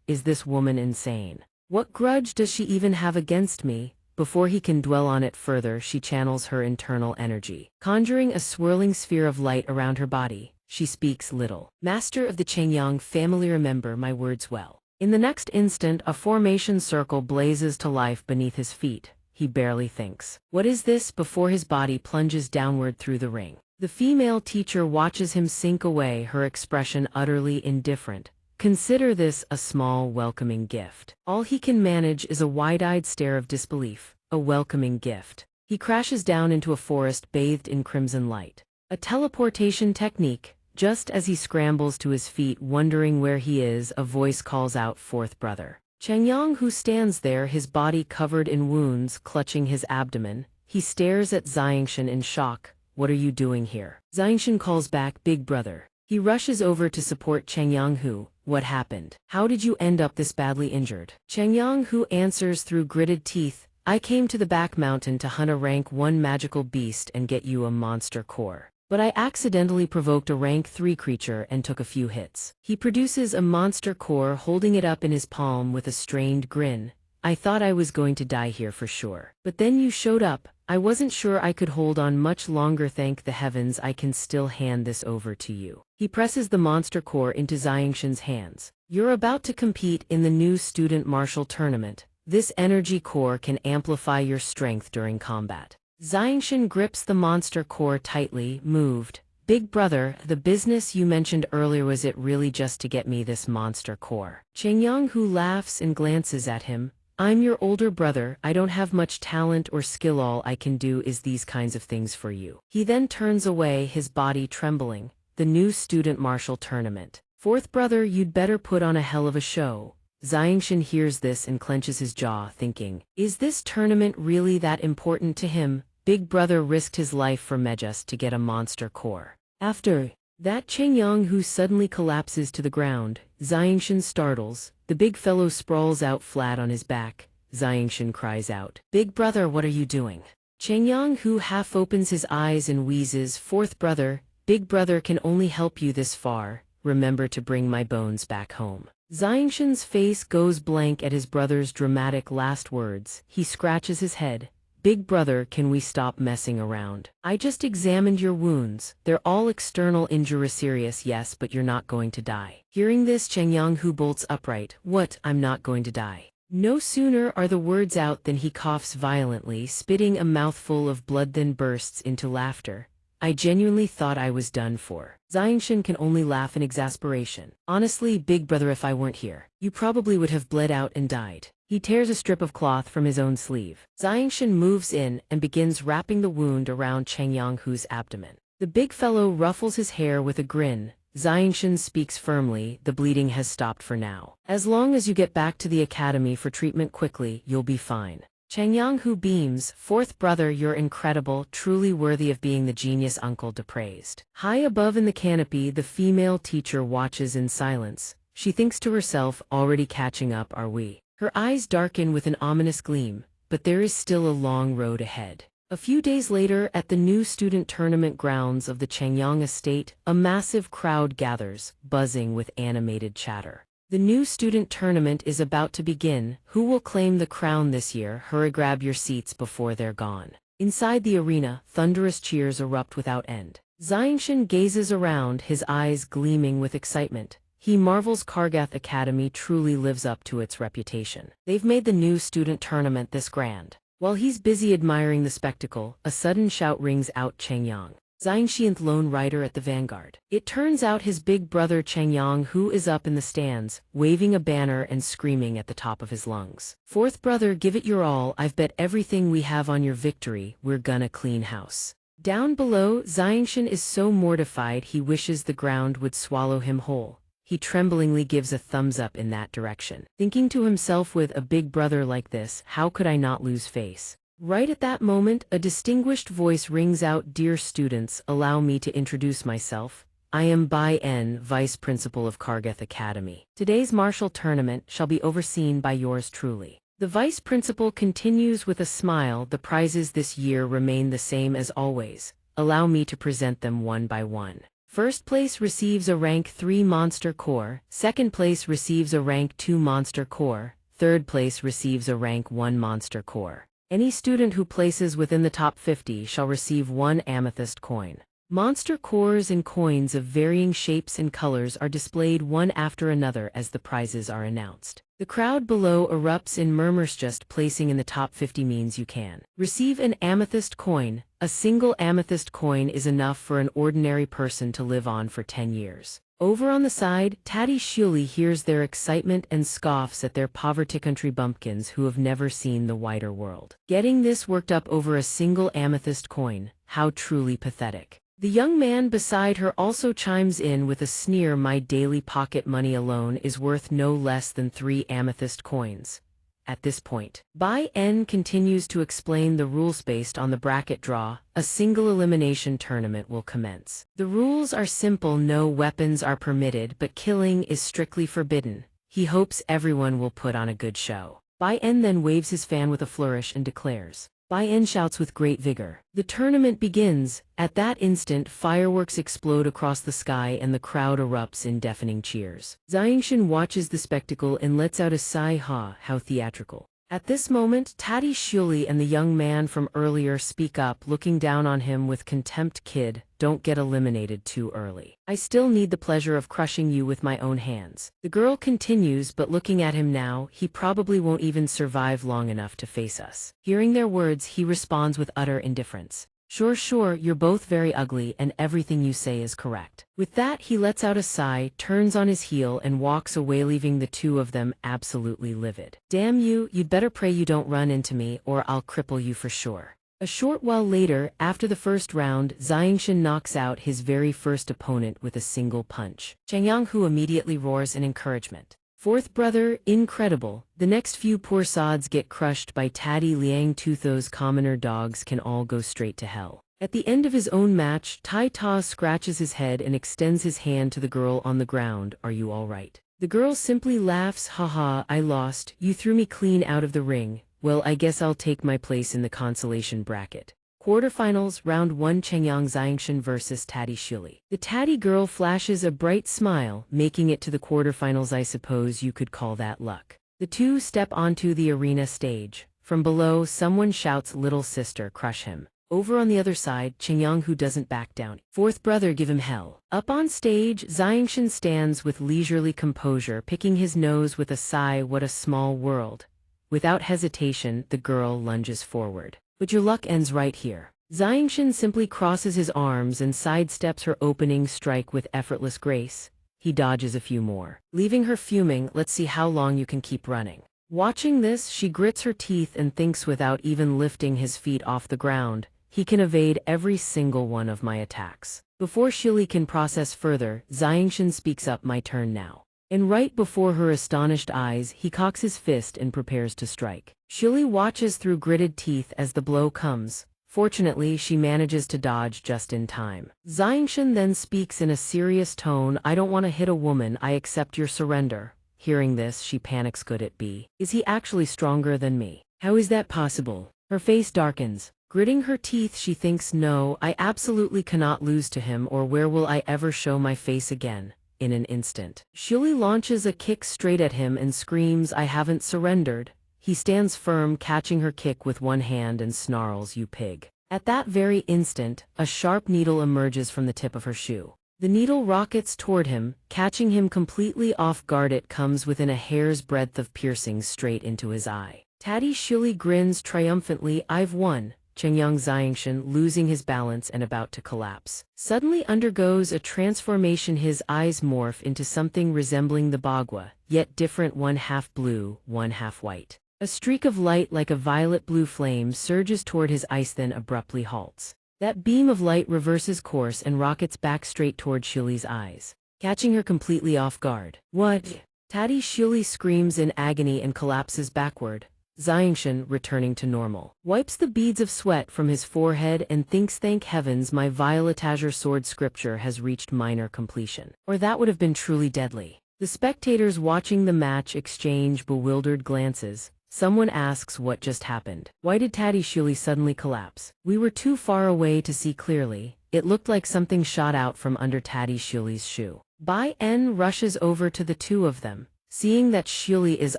Speaker 1: is this woman insane? What grudge does she even have against me? Before he can dwell on it further, she channels her internal energy. Conjuring a swirling sphere of light around her body, she speaks little. Master of the Qiangyang family, remember my words well. In the next instant, a formation circle blazes to life beneath his feet. He barely thinks. What is this? Before his body plunges downward through the ring. The female teacher watches him sink away, her expression utterly indifferent. Consider this a small, welcoming gift. All he can manage is a wide-eyed stare of disbelief. A welcoming gift. He crashes down into a forest bathed in crimson light. A teleportation technique. Just as he scrambles to his feet, wondering where he is, a voice calls out, "Fourth brother." Qiangyang, who stands there, his body covered in wounds, clutching his abdomen. He stares at Xianxian in shock. What are you doing here? Xianxian calls back, "Big brother." He rushes over to support Qiangyang, who, "What happened? How did you end up this badly injured?" Qiangyang, who answers through gritted teeth, "I came to the back mountain to hunt a rank 1 magical beast and get you a monster core. But I accidentally provoked a rank 3 creature and took a few hits." He produces a monster core, holding it up in his palm with a strained grin. "I thought I was going to die here for sure. But then you showed up. I wasn't sure I could hold on much longer. Thank the heavens I can still hand this over to you." He presses the monster core into Xianxian's hands. "You're about to compete in the new student martial tournament. This energy core can amplify your strength during combat." Xianxian grips the monster core tightly, moved. "Big brother, the business you mentioned earlier, was it really just to get me this monster core?" Qiangyang, who laughs and glances at him, "I'm your older brother. I don't have much talent or skill. All I can do is these kinds of things for you." He then turns away, his body trembling. The new student martial tournament. "Fourth brother, you'd better put on a hell of a show." Xianxian hears this and clenches his jaw, thinking, is this tournament really that important to him? Big brother risked his life for me just to get a monster core. After that, Qiangyang, who suddenly collapses to the ground, Xianxian startles. The big fellow sprawls out flat on his back. Xianxian cries out, "Big brother, what are you doing?" Qiangyang, who half opens his eyes and wheezes, "Fourth brother, big brother can only help you this far. Remember to bring my bones back home." Xianxian's face goes blank at his brother's dramatic last words. He scratches his head. "Big brother, can we stop messing around? I just examined your wounds. They're all external injury, serious, yes, but you're not going to die." Hearing this, Qiangyang, who bolts upright, "What? I'm not going to die." No sooner are the words out than he coughs violently, spitting a mouthful of blood, then bursts into laughter. "I genuinely thought I was done for." Xianxian can only laugh in exasperation. "Honestly, big brother, if I weren't here, you probably would have bled out and died." He tears a strip of cloth from his own sleeve. Xianxian moves in and begins wrapping the wound around Qiangyang, whose abdomen. The big fellow ruffles his hair with a grin. Xianxian speaks firmly, "The bleeding has stopped for now. As long as you get back to the academy for treatment quickly, you'll be fine." Qiangyang, who beams, "Fourth brother, you're incredible, truly worthy of being the genius uncle praised." High above in the canopy, the female teacher watches in silence. She thinks to herself, already catching up, are we? Her eyes darken with an ominous gleam, but there is still a long road ahead. A few days later, at the new student tournament grounds of the Qiangyang estate, a massive crowd gathers, buzzing with animated chatter. The new student tournament is about to begin. Who will claim the crown this year? Hurry, grab your seats before they're gone. Inside the arena, thunderous cheers erupt without end. Xianxian gazes around, his eyes gleaming with excitement. He marvels Kargath Academy truly lives up to its reputation. They've made the new student tournament this grand. While he's busy admiring the spectacle, a sudden shout rings out, "Qiangyang! Xianxian, lone rider at the vanguard." It turns out his big brother Qiangyang, who is up in the stands, waving a banner and screaming at the top of his lungs. "Fourth brother, give it your all. I've bet everything we have on your victory. We're gonna clean house." Down below, Xianxian is so mortified he wishes the ground would swallow him whole. He tremblingly gives a thumbs up in that direction, thinking to himself, with a big brother like this, how could I not lose face? Right at that moment, a distinguished voice rings out, "Dear students, allow me to introduce myself. I am Bai En, Vice Principal of Kargath Academy. Today's martial tournament shall be overseen by yours truly." The Vice Principal continues with a smile, "The prizes this year remain the same as always. Allow me to present them one by one. First place receives a rank 3 monster core, second place receives a rank 2 monster core, third place receives a rank 1 monster core. Any student who places within the top 50 shall receive 1 amethyst coin. Monster cores and coins of varying shapes and colors are displayed one after another as the prizes are announced. The crowd below erupts in murmurs. Just placing in the top 50 means you can receive an amethyst coin. A single amethyst coin is enough for an ordinary person to live on for 10 years. Over on the side, Taddy Shuli hears their excitement and scoffs at their poverty country bumpkins who have never seen the wider world. Getting this worked up over a single amethyst coin, how truly pathetic. The young man beside her also chimes in with a sneer. My daily pocket money alone is worth no less than 3 amethyst coins. At this point, Bai En continues to explain the rules. Based on the bracket draw, a single elimination tournament will commence. The rules are simple: no weapons are permitted, but killing is strictly forbidden. He hopes everyone will put on a good show. Bai En then waves his fan with a flourish and declares. Bai En shouts with great vigor. The tournament begins. At that instant, fireworks explode across the sky and the crowd erupts in deafening cheers. Xianxia watches the spectacle and lets out a sigh. How theatrical. At this moment, Taddy Shuli and the young man from earlier speak up, looking down on him with contempt. Kid, don't get eliminated too early. I still need the pleasure of crushing you with my own hands. The girl continues, but looking at him now, he probably won't even survive long enough to face us. Hearing their words, he responds with utter indifference. Sure, you're both very ugly and everything you say is correct. With that, he lets out a sigh, turns on his heel and walks away, leaving the two of them absolutely livid. Damn you, you'd better pray you don't run into me or I'll cripple you for sure. A short while later, after the first round, Xianxia knocks out his very first opponent with a single punch. Xianxia immediately roars in encouragement. Fourth brother, incredible. The next few poor sods get crushed by Taddy Liang Tooth. Those commoner dogs can all go straight to hell. At the end of his own match, Tai Ta scratches his head and extends his hand to the girl on the ground. Are you all right? The girl simply laughs. Haha, I lost. You threw me clean out of the ring. Well, I guess I'll take my place in the consolation bracket. Quarterfinals, Round 1. Xianxia vs Taddy Shuli. The Taddy girl flashes a bright smile, making it to the quarterfinals. I suppose you could call that luck. The two step onto the arena stage. From below, someone shouts, little sister, crush him. Over on the other side, Xianxia doesn't back down. Fourth brother, give him hell. Up on stage, Xianxia stands with leisurely composure, picking his nose with a sigh. What a small world. Without hesitation, the girl lunges forward. But your luck ends right here. Xianxia simply crosses his arms and sidesteps her opening strike with effortless grace. He dodges a few more, leaving her fuming. Let's see how long you can keep running. Watching this, she grits her teeth and thinks without even lifting his feet off the ground, he can evade every single one of my attacks. Before Shuli can process further, Xianxia speaks up. My turn now. And right before her astonished eyes, he cocks his fist and prepares to strike. Shuli watches through gritted teeth as the blow comes. Fortunately, she manages to dodge just in time. Xianxia then speaks in a serious tone. I don't want to hit a woman. I accept your surrender. Hearing this, she panics. Could it be? Is he actually stronger than me? How is that possible? Her face darkens. Gritting her teeth, she thinks, no, I absolutely cannot lose to him, or where will I ever show my face again? In an instant, Shuli launches a kick straight at him and screams, I haven't surrendered. He stands firm, catching her kick with one hand and snarls, you pig. At that very instant, a sharp needle emerges from the tip of her shoe. The needle rockets toward him, catching him completely off guard. It comes within a hair's breadth of piercing straight into his eye. Taddy Shuli grins triumphantly. I've won. Xianxia, losing his balance and about to collapse, suddenly undergoes a transformation. His eyes morph into something resembling the bagua, yet different, one half blue, one half white. A streak of light like a violet-blue flame surges toward his eyes, then abruptly halts. That beam of light reverses course and rockets back straight toward Shuli's eyes, catching her completely off guard. What? Taddy Shuli screams in agony and collapses backward. Xianxia, returning to normal, wipes the beads of sweat from his forehead and thinks, thank heavens, my violet azure sword scripture has reached minor completion. Or that would have been truly deadly. The spectators watching the match exchange bewildered glances. Someone asks what just happened. Why did Taddy Shuli suddenly collapse? We were too far away to see clearly. It looked like something shot out from under Taddy Shuli's shoe. Bai En rushes over to the two of them. Seeing that Shuli is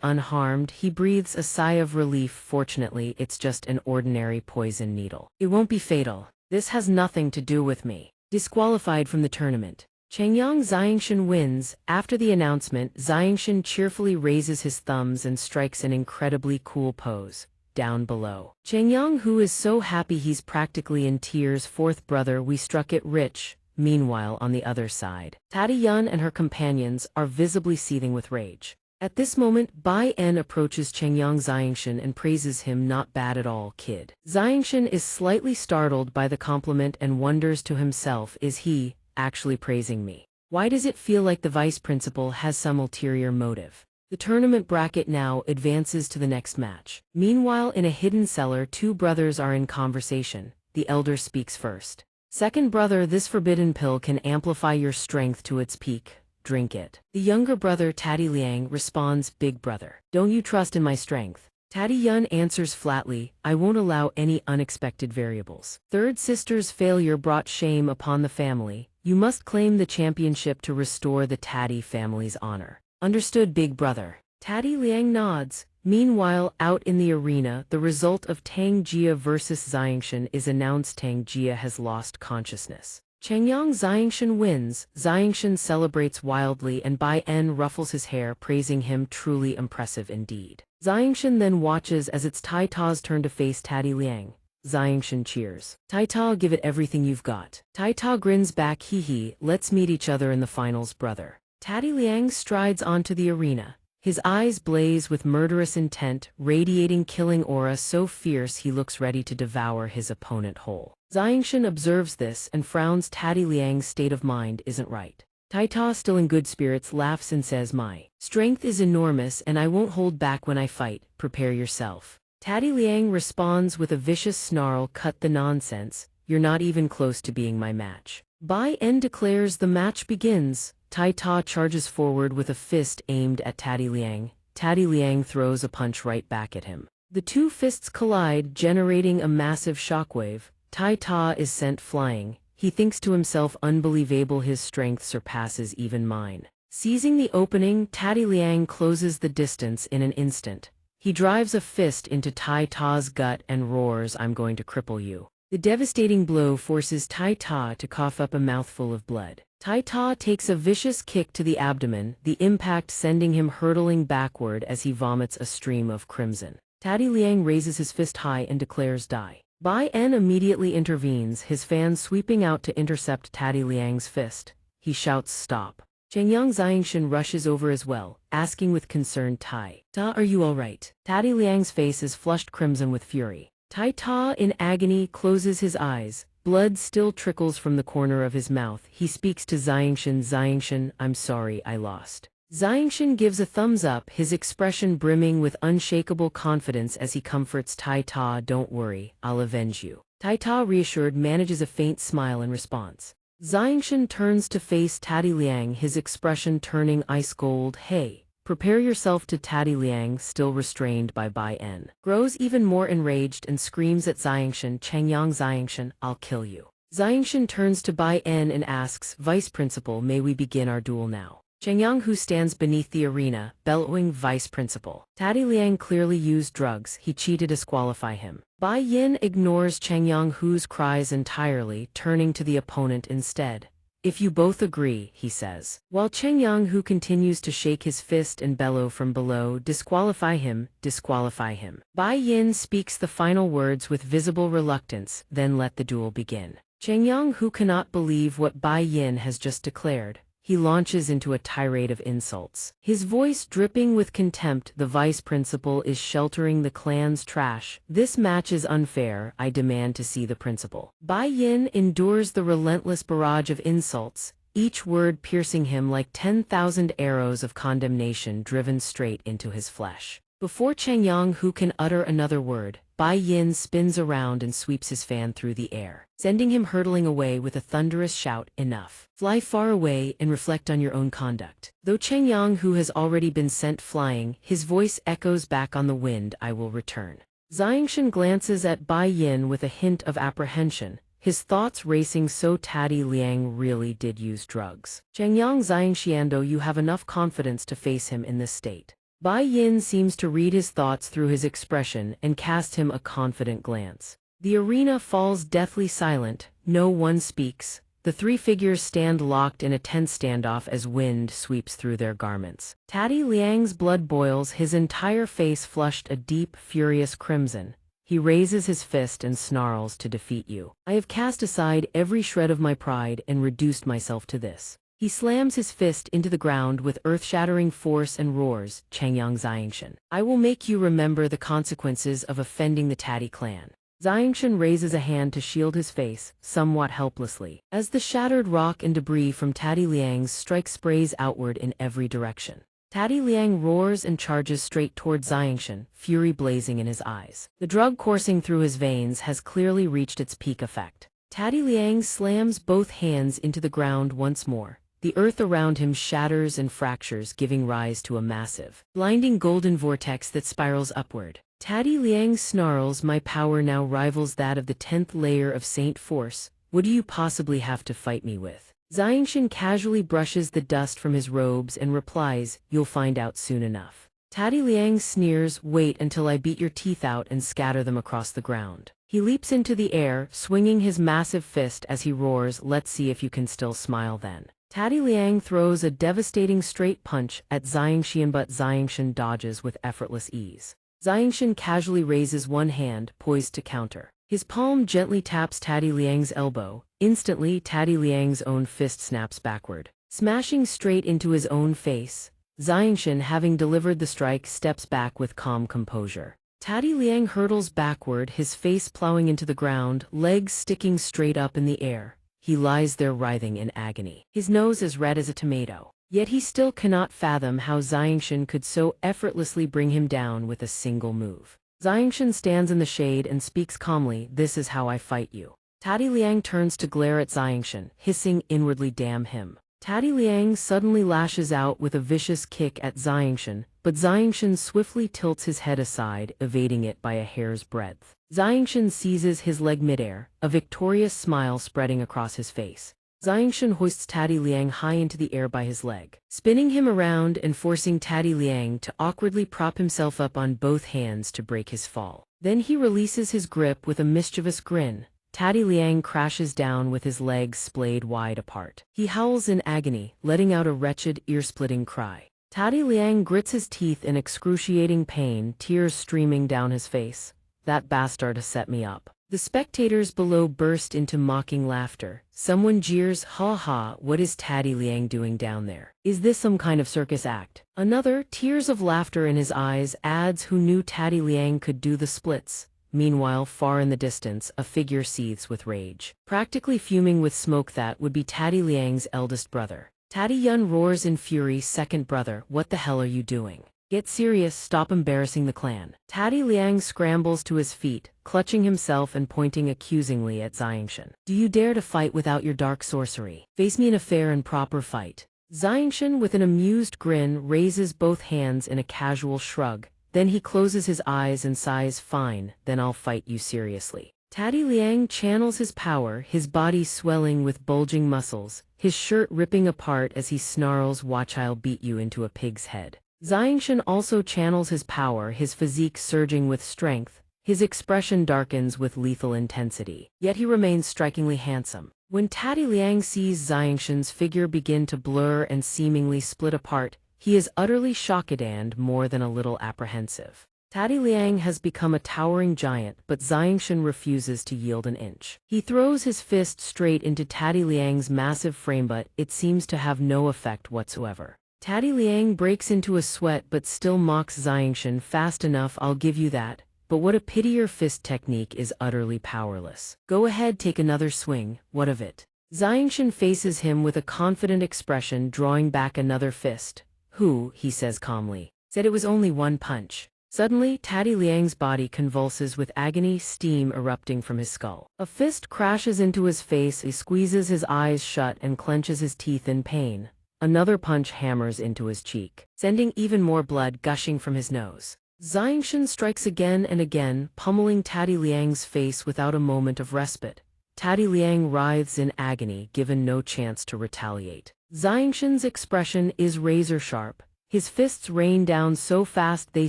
Speaker 1: unharmed, he breathes a sigh of relief. Fortunately, it's just an ordinary poison needle. It won't be fatal. This has nothing to do with me. Disqualified from the tournament. Changyang Xianxia wins. After the announcement, Xianxia cheerfully raises his thumbs and strikes an incredibly cool pose. Down below. Changyang, who is so happy he's practically in tears. Fourth brother, we struck it rich. Meanwhile, on the other side, Taddy Yun and her companions are visibly seething with rage. At this moment, Bai En approaches Changyang Xianxia and praises him. Not bad at all, kid. Xianxia is slightly startled by the compliment and wonders to himself, is he actually praising me? Why does it feel like the vice principal has some ulterior motive? The tournament bracket now advances to the next match. Meanwhile, in a hidden cellar, two brothers are in conversation. The elder speaks first. Second brother, this forbidden pill can amplify your strength to its peak. Drink it. The younger brother, Taddy Liang, responds, big brother, don't you trust in my strength? Taddy Yun answers flatly, I won't allow any unexpected variables. Third sister's failure brought shame upon the family. You must claim the championship to restore the Taddy family's honor. Understood, big brother. Taddy Liang nods. Meanwhile, out in the arena, the result of Tang Jia versus Xianxia is announced. Tang Jia has lost consciousness. Changyang Xianxia wins. Xianxia celebrates wildly and Bai En ruffles his hair, praising him. Truly impressive indeed. Xianxia then watches as it's Tai Ta's turn to face Taddy Liang. Xianxia cheers. Tai Ta, give it everything you've got. Tai Ta grins back, hee hee, let's meet each other in the finals, brother. Taddy Liang strides onto the arena. His eyes blaze with murderous intent, radiating killing aura so fierce he looks ready to devour his opponent whole. Xianxia observes this and frowns. Taddy Liang's state of mind isn't right. Tai Ta, still in good spirits, laughs and says, my strength is enormous and I won't hold back when I fight. Prepare yourself. Taddy Liang responds with a vicious snarl, cut the nonsense. You're not even close to being my match. Bai En declares the match begins. Tai Ta charges forward with a fist aimed at Taddy Liang. Taddy Liang throws a punch right back at him. The two fists collide, generating a massive shockwave. Tai Ta is sent flying. He thinks to himself, unbelievable, his strength surpasses even mine. Seizing the opening, Taddy Liang closes the distance in an instant. He drives a fist into Tai Ta's gut and roars, I'm going to cripple you. The devastating blow forces Tai Ta to cough up a mouthful of blood. Tai Ta takes a vicious kick to the abdomen, the impact sending him hurtling backward as he vomits a stream of crimson. Taddy Liang raises his fist high and declares, die. Bai En immediately intervenes, his fans sweeping out to intercept Taddy Liang's fist. He shouts, stop. Changyang Xianxia rushes over as well, asking with concern, Tai Ta, are you all right? Taddy Liang's face is flushed crimson with fury. Tai Ta, in agony, closes his eyes. Blood still trickles from the corner of his mouth. He speaks to Xianxia. Xianxia, I'm sorry, I lost. Xianxia gives a thumbs up, his expression brimming with unshakable confidence as he comforts Tai Ta, don't worry, I'll avenge you. Tai Ta, reassured, manages a faint smile in response. Xianxia turns to face Taddy Liang, his expression turning ice cold. Hey, prepare yourself. To Taddy Liang, still restrained by Bai En, grows even more enraged and screams at Xianxia, Changyang Xianxia, I'll kill you. Xianxia turns to Bai En and asks, Vice Principal, may we begin our duel now? Changyang, who stands beneath the arena, bellowing, Vice Principal. Taddy Liang clearly used drugs, he cheated, disqualify him. Bai Yin ignores Changyang, whose cries entirely, turning to the opponent instead. If you both agree, he says. While Changyang, who continues to shake his fist and bellow from below, disqualify him, disqualify him. Bai Yin speaks the final words with visible reluctance, then let the duel begin. Changyang, who cannot believe what Bai Yin has just declared, he launches into a tirade of insults. His voice dripping with contempt, the vice principal is sheltering the clan's trash. This match is unfair, I demand to see the principal. Bai Yin endures the relentless barrage of insults, each word piercing him like 10,000 arrows of condemnation driven straight into his flesh. Before Changyang, who can utter another word, Bai Yin spins around and sweeps his fan through the air, sending him hurtling away with a thunderous shout, enough. Fly far away and reflect on your own conduct. Though Changyang, who has already been sent flying, his voice echoes back on the wind, I will return. Xianxia glances at Bai Yin with a hint of apprehension. his thoughts racing so Taddy Liang really did use drugs. Changyang Xianxiando, you have enough confidence to face him in this state. Bai Yin seems to read his thoughts through his expression and cast him a confident glance. The arena falls deathly silent, no one speaks. The three figures stand locked in a tense standoff as wind sweeps through their garments. Taddy Liang's blood boils, his entire face flushed a deep, furious crimson. He raises his fist and snarls, to defeat you. I have cast aside every shred of my pride and reduced myself to this. He slams his fist into the ground with earth-shattering force and roars, Changyang Xiangshan. I will make you remember the consequences of offending the Taddy clan. Xiangshan raises a hand to shield his face, somewhat helplessly, as the shattered rock and debris from Taddy Liang's strike sprays outward in every direction. Taddy Liang roars and charges straight toward Xiangshan, fury blazing in his eyes. The drug coursing through his veins has clearly reached its peak effect. Taddy Liang slams both hands into the ground once more. The earth around him shatters and fractures, giving rise to a massive, blinding golden vortex that spirals upward. Taddy Liang snarls, my power now rivals that of the 10th layer of Saint Force. What do you possibly have to fight me with? Xiangshan casually brushes the dust from his robes and replies, you'll find out soon enough. Taddy Liang sneers, wait until I beat your teeth out and scatter them across the ground. He leaps into the air, swinging his massive fist as he roars, let's see if you can still smile then. Taddy Liang throws a devastating straight punch at Xiangshan, but Xiangshan dodges with effortless ease. Xiangshan casually raises one hand, poised to counter. His palm gently taps Taddy Liang's elbow. Instantly, Taddy Liang's own fist snaps backward, smashing straight into his own face. Xiangshan, having delivered the strike, steps back with calm composure. Taddy Liang hurtles backward, his face plowing into the ground, legs sticking straight up in the air. He lies there writhing in agony, his nose as red as a tomato. Yet he still cannot fathom how Xiangshan could so effortlessly bring him down with a single move. Xiangshan stands in the shade and speaks calmly, this is how I fight you. Taddy Liang turns to glare at Xiangshan, hissing inwardly, damn him. Taddy Liang suddenly lashes out with a vicious kick at Xiangshan, but Xiangshan swiftly tilts his head aside, evading it by a hair's breadth. Xiangshan seizes his leg midair, a victorious smile spreading across his face. Xiangshan hoists Taddy Liang high into the air by his leg, spinning him around and forcing Taddy Liang to awkwardly prop himself up on both hands to break his fall. Then he releases his grip with a mischievous grin. Taddy Liang crashes down with his legs splayed wide apart. He howls in agony, letting out a wretched, ear-splitting cry. Taddy Liang grits his teeth in excruciating pain, tears streaming down his face. That bastard has set me up. The spectators below burst into mocking laughter. Someone jeers, ha ha, what is Taddy Liang doing down there? Is this some kind of circus act? Another, tears of laughter in his eyes, adds, who knew Taddy Liang could do the splits? Meanwhile, far in the distance, a figure seethes with rage, practically fuming with smoke. That would be Taddy Liang's eldest brother. Taddy Yun roars in fury, second brother, what the hell are you doing? Get serious, stop embarrassing the clan. Taddy Liang scrambles to his feet, clutching himself and pointing accusingly at Xiangshan. Do you dare to fight without your dark sorcery? Face me in a fair and proper fight. Xiangshan, with an amused grin, raises both hands in a casual shrug. Then he closes his eyes and sighs, fine, then I'll fight you seriously. Taddy Liang channels his power, his body swelling with bulging muscles, his shirt ripping apart as he snarls, watch I'll beat you into a pig's head. Xiangshan also channels his power, his physique surging with strength. His expression darkens with lethal intensity, yet he remains strikingly handsome. When Taddy Liang sees Xiangshan's figure begin to blur and seemingly split apart, he is utterly shocked and more than a little apprehensive. Taddy Liang has become a towering giant, but Xiangshan refuses to yield an inch. He throws his fist straight into Taddy Liang's massive frame, but it seems to have no effect whatsoever. Taddy Liang breaks into a sweat but still mocks Xiangshan, fast enough, I'll give you that, but what a pity your fist technique is utterly powerless. Go ahead, take another swing, what of it? Xiangshan faces him with a confident expression, drawing back another fist. Who, he says calmly, said it was only one punch? Suddenly, Taddy Liang's body convulses with agony, steam erupting from his skull. A fist crashes into his face, he squeezes his eyes shut and clenches his teeth in pain. Another punch hammers into his cheek, sending even more blood gushing from his nose. Xiangshan strikes again and again, pummeling Taddy Liang's face without a moment of respite. Tati Liang writhes in agony, given no chance to retaliate. Xianxia's expression is razor-sharp. His fists rain down so fast they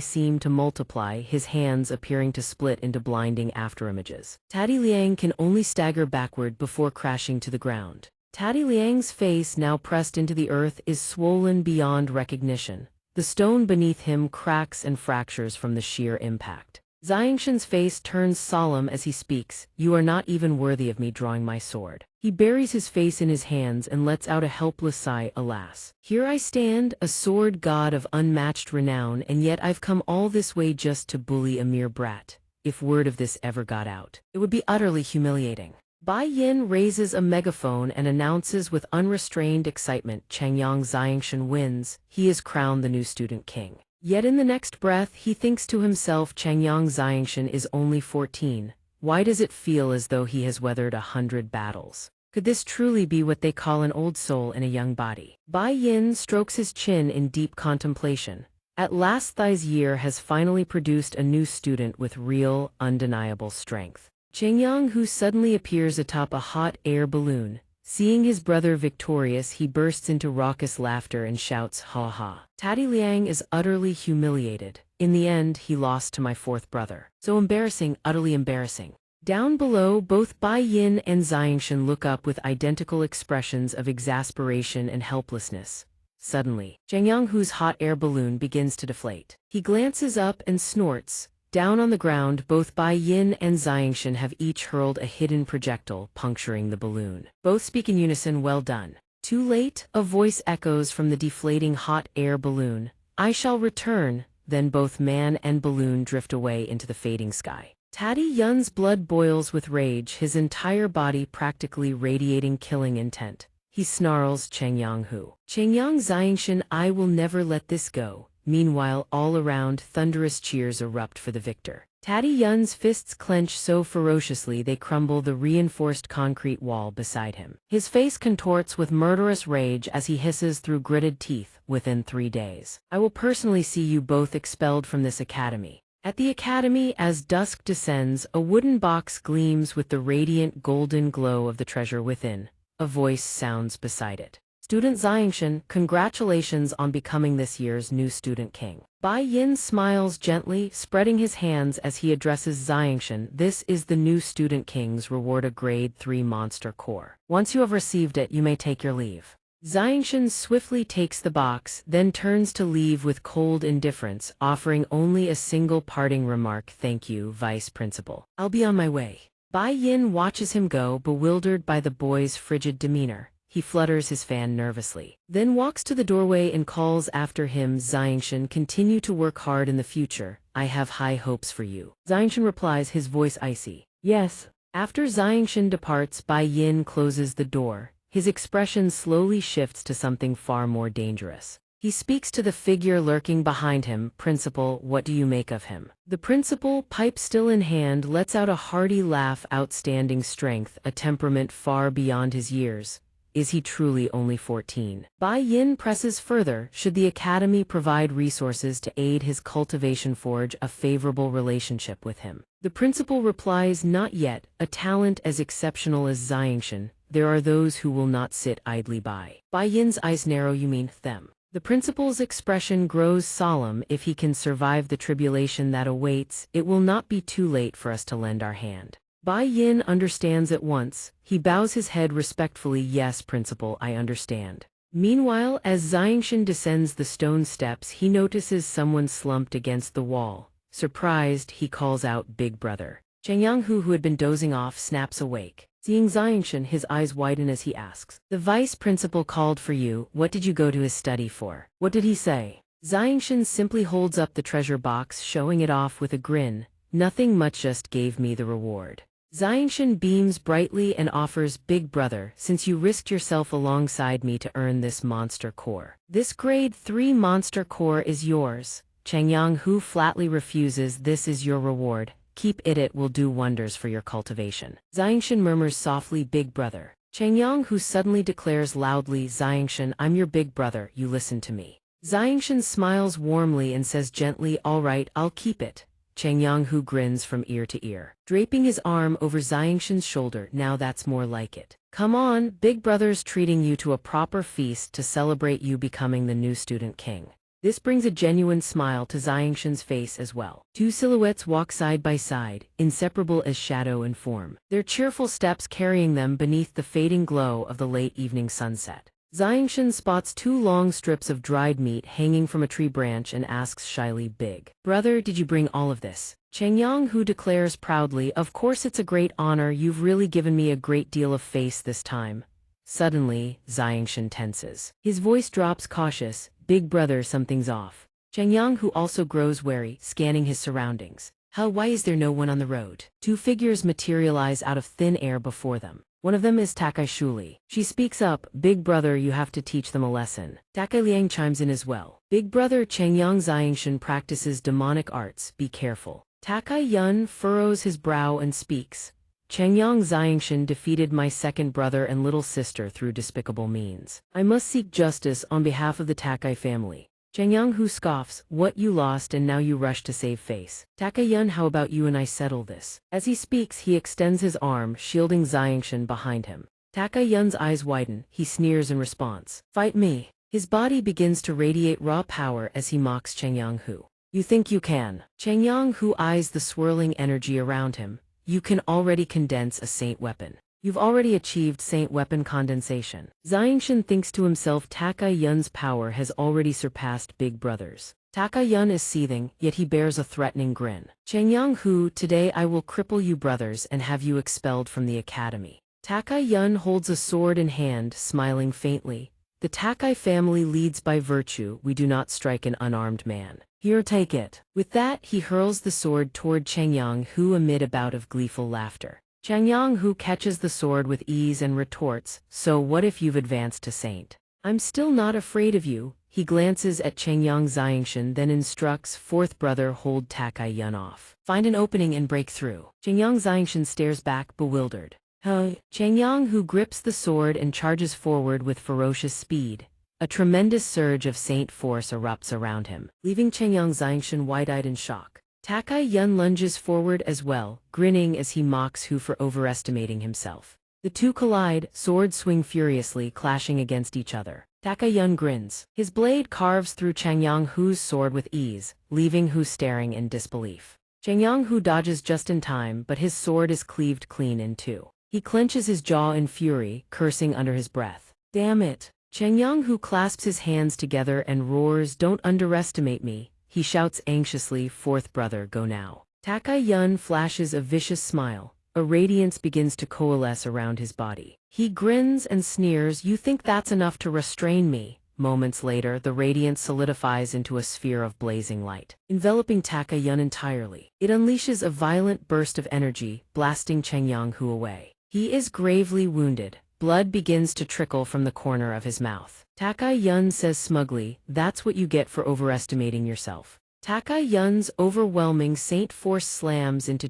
Speaker 1: seem to multiply, his hands appearing to split into blinding afterimages. Tati Liang can only stagger backward before crashing to the ground. Tati Liang's face, now pressed into the earth, is swollen beyond recognition. The stone beneath him cracks and fractures from the sheer impact. Xianxia's face turns solemn as he speaks. "You are not even worthy of me drawing my sword." He buries his face in his hands and lets out a helpless sigh. "Alas, here I stand, a sword god of unmatched renown, and yet I've come all this way just to bully a mere brat. If word of this ever got out, it would be utterly humiliating." Bai Yin raises a megaphone and announces with unrestrained excitement, "Changyang Xianxian wins. He is crowned the new student king." Yet in the next breath he thinks to himself, Changyang Xianxian is only 14. Why does it feel as though he has weathered 100 battles? Could this truly be what they call an old soul in a young body? Bai Yin strokes his chin in deep contemplation. At last Thai's year has finally produced a new student with real, undeniable strength. Changyang, who suddenly appears atop a hot air balloon. Seeing his brother victorious, he bursts into raucous laughter and shouts, "Ha ha." Tati Liang is utterly humiliated. "In the end, he lost to my fourth brother. So embarrassing, utterly embarrassing." Down below, both Bai Yin and Xianxian look up with identical expressions of exasperation and helplessness. Suddenly, Changyang, whose hot air balloon begins to deflate. He glances up and snorts. Down on the ground, both Bai Yin and Xianxian have each hurled a hidden projectile, puncturing the balloon. Both speak in unison, "Well done." Too late, a voice echoes from the deflating hot air balloon. "I shall return." Then both man and balloon drift away into the fading sky. Tati Yun's blood boils with rage, his entire body practically radiating killing intent. He snarls, "Changyang who? Changyang Xianxian, I will never let this go." Meanwhile, all around, thunderous cheers erupt for the victor. Tati Yun's fists clench so ferociously they crumble the reinforced concrete wall beside him. His face contorts with murderous rage as he hisses through gritted teeth, "Within 3 days, I will personally see you both expelled from this academy." At the academy, as dusk descends, a wooden box gleams with the radiant golden glow of the treasure within. A voice sounds beside it. "Student Xianxian, congratulations on becoming this year's new student king." Bai Yin smiles gently, spreading his hands as he addresses Xianxian. "This is the new student king's reward, a grade 3 monster core. Once you have received it, you may take your leave." Xianxian swiftly takes the box, then turns to leave with cold indifference, offering only a single parting remark, "Thank you, Vice Principal. I'll be on my way." Bai Yin watches him go, bewildered by the boy's frigid demeanor. He flutters his fan nervously, then walks to the doorway and calls after him, "Xianxian, continue to work hard in the future. I have high hopes for you." Xianxian replies, his voice icy, "Yes." After Xianxian departs, Bai Yin closes the door. His expression slowly shifts to something far more dangerous. He speaks to the figure lurking behind him, "Principal, what do you make of him?" The principal, pipe still in hand, lets out a hearty laugh. "Outstanding strength, a temperament far beyond his years. Is he truly only 14? Bai Yin presses further. Should the academy provide resources to aid his cultivation, forge a favorable relationship with him? The principal replies, "Not yet. A talent as exceptional as Xianxian, there are those who will not sit idly by." Bai Yin's eyes narrow. "You mean them?" The principal's expression grows solemn. "If he can survive the tribulation that awaits, it will not be too late for us to lend our hand." Bai Yin understands at once. He bows his head respectfully. "Yes, Principal, I understand." Meanwhile, as Xianxian descends the stone steps, he notices someone slumped against the wall. Surprised, he calls out, "Big brother." Changyang, who had been dozing off, snaps awake. Seeing Xianxian, his eyes widen as he asks, "The vice principal called for you. What did you go to his study for?" "What did he say?" Xianxian simply holds up the treasure box, showing it off with a grin. "Nothing much, just gave me the reward." Xianxian beams brightly and offers, "Big brother, since you risked yourself alongside me to earn this monster core, this grade 3 monster core is yours." Changyang, who flatly refuses, "This is your reward. Keep it, it will do wonders for your cultivation." Xianxian murmurs softly, "Big brother." Changyang, who suddenly declares loudly, "Xianxian, I'm your big brother, you listen to me." Xianxian smiles warmly and says gently, "All right, I'll keep it." Hu grins from ear to ear, draping his arm over Xianxian's shoulder. Now that's more like it. Come on, big brother's treating you to a proper feast to celebrate you becoming the new student king. This brings a genuine smile to Xianxian's face as well. Two silhouettes walk side by side, inseparable as shadow and form, their cheerful steps carrying them beneath the fading glow of the late evening sunset. Xianxian spots two long strips of dried meat hanging from a tree branch and asks shyly, "Big brother, did you bring all of this?" Hu declares proudly, "Of course, it's a great honor. You've really given me a great deal of face this time." Suddenly, Xianxian tenses. His voice drops cautious, "Big brother, something's off." Hu also grows wary, scanning his surroundings. Why is there no one on the road? Two figures materialize out of thin air before them. One of them is Takai Shuli. She speaks up, "Big brother, you have to teach them a lesson." Takai Liang chimes in as well. "Big brother, Xianxian practices demonic arts, be careful." Takai Yun furrows his brow and speaks, Xianxian defeated my second brother and little sister through despicable means. I must seek justice on behalf of the Takai family. Hu scoffs, "What, you lost and now you rush to save face? Takai Yun, how about you and I settle this?" As he speaks, he extends his arm, shielding Xianxian behind him. Takai Yun's eyes widen, he sneers in response. "Fight me." His body begins to radiate raw power as he mocks Hu. "You think you can?" Hu eyes the swirling energy around him. "You can already condense a saint weapon. You've already achieved saint weapon condensation." Xianxian thinks to himself, Takai Yun's power has already surpassed Big Brother's. Takai Yun is seething, yet he bears a threatening grin. Hu, today I will cripple you brothers and have you expelled from the academy." Takai Yun holds a sword in hand, smiling faintly. "The Takai family leads by virtue. We do not strike an unarmed man. Here, take it." With that, he hurls the sword toward Hu amid a bout of gleeful laughter. Hu catches the sword with ease and retorts, "So what if you've advanced to saint? I'm still not afraid of you." He glances at Xianxian, then instructs, "Fourth brother, hold Takai Yun off. Find an opening and break through." Xianxian stares back, bewildered. Hu grips the sword and charges forward with ferocious speed. A tremendous surge of saint force erupts around him, leaving Xianxian wide-eyed in shock. Takai Yun lunges forward as well, grinning as he mocks Hu for overestimating himself. The two collide, swords swing furiously, clashing against each other. Takai Yun grins. His blade carves through Hu's sword with ease, leaving Hu staring in disbelief. Hu dodges just in time, but his sword is cleaved clean in two. He clenches his jaw in fury, cursing under his breath. "Damn it!" Hu clasps his hands together and roars, "Don't underestimate me." He shouts anxiously, "Fourth brother, go now." Takai Yun flashes a vicious smile. A radiance begins to coalesce around his body. He grins and sneers, "You think that's enough to restrain me?" Moments later, the radiance solidifies into a sphere of blazing light, enveloping Takai Yun entirely. It unleashes a violent burst of energy, blasting Hu away. He is gravely wounded. Blood begins to trickle from the corner of his mouth. Takai Yun says smugly, "That's what you get for overestimating yourself." Takai Yun's overwhelming saint force slams into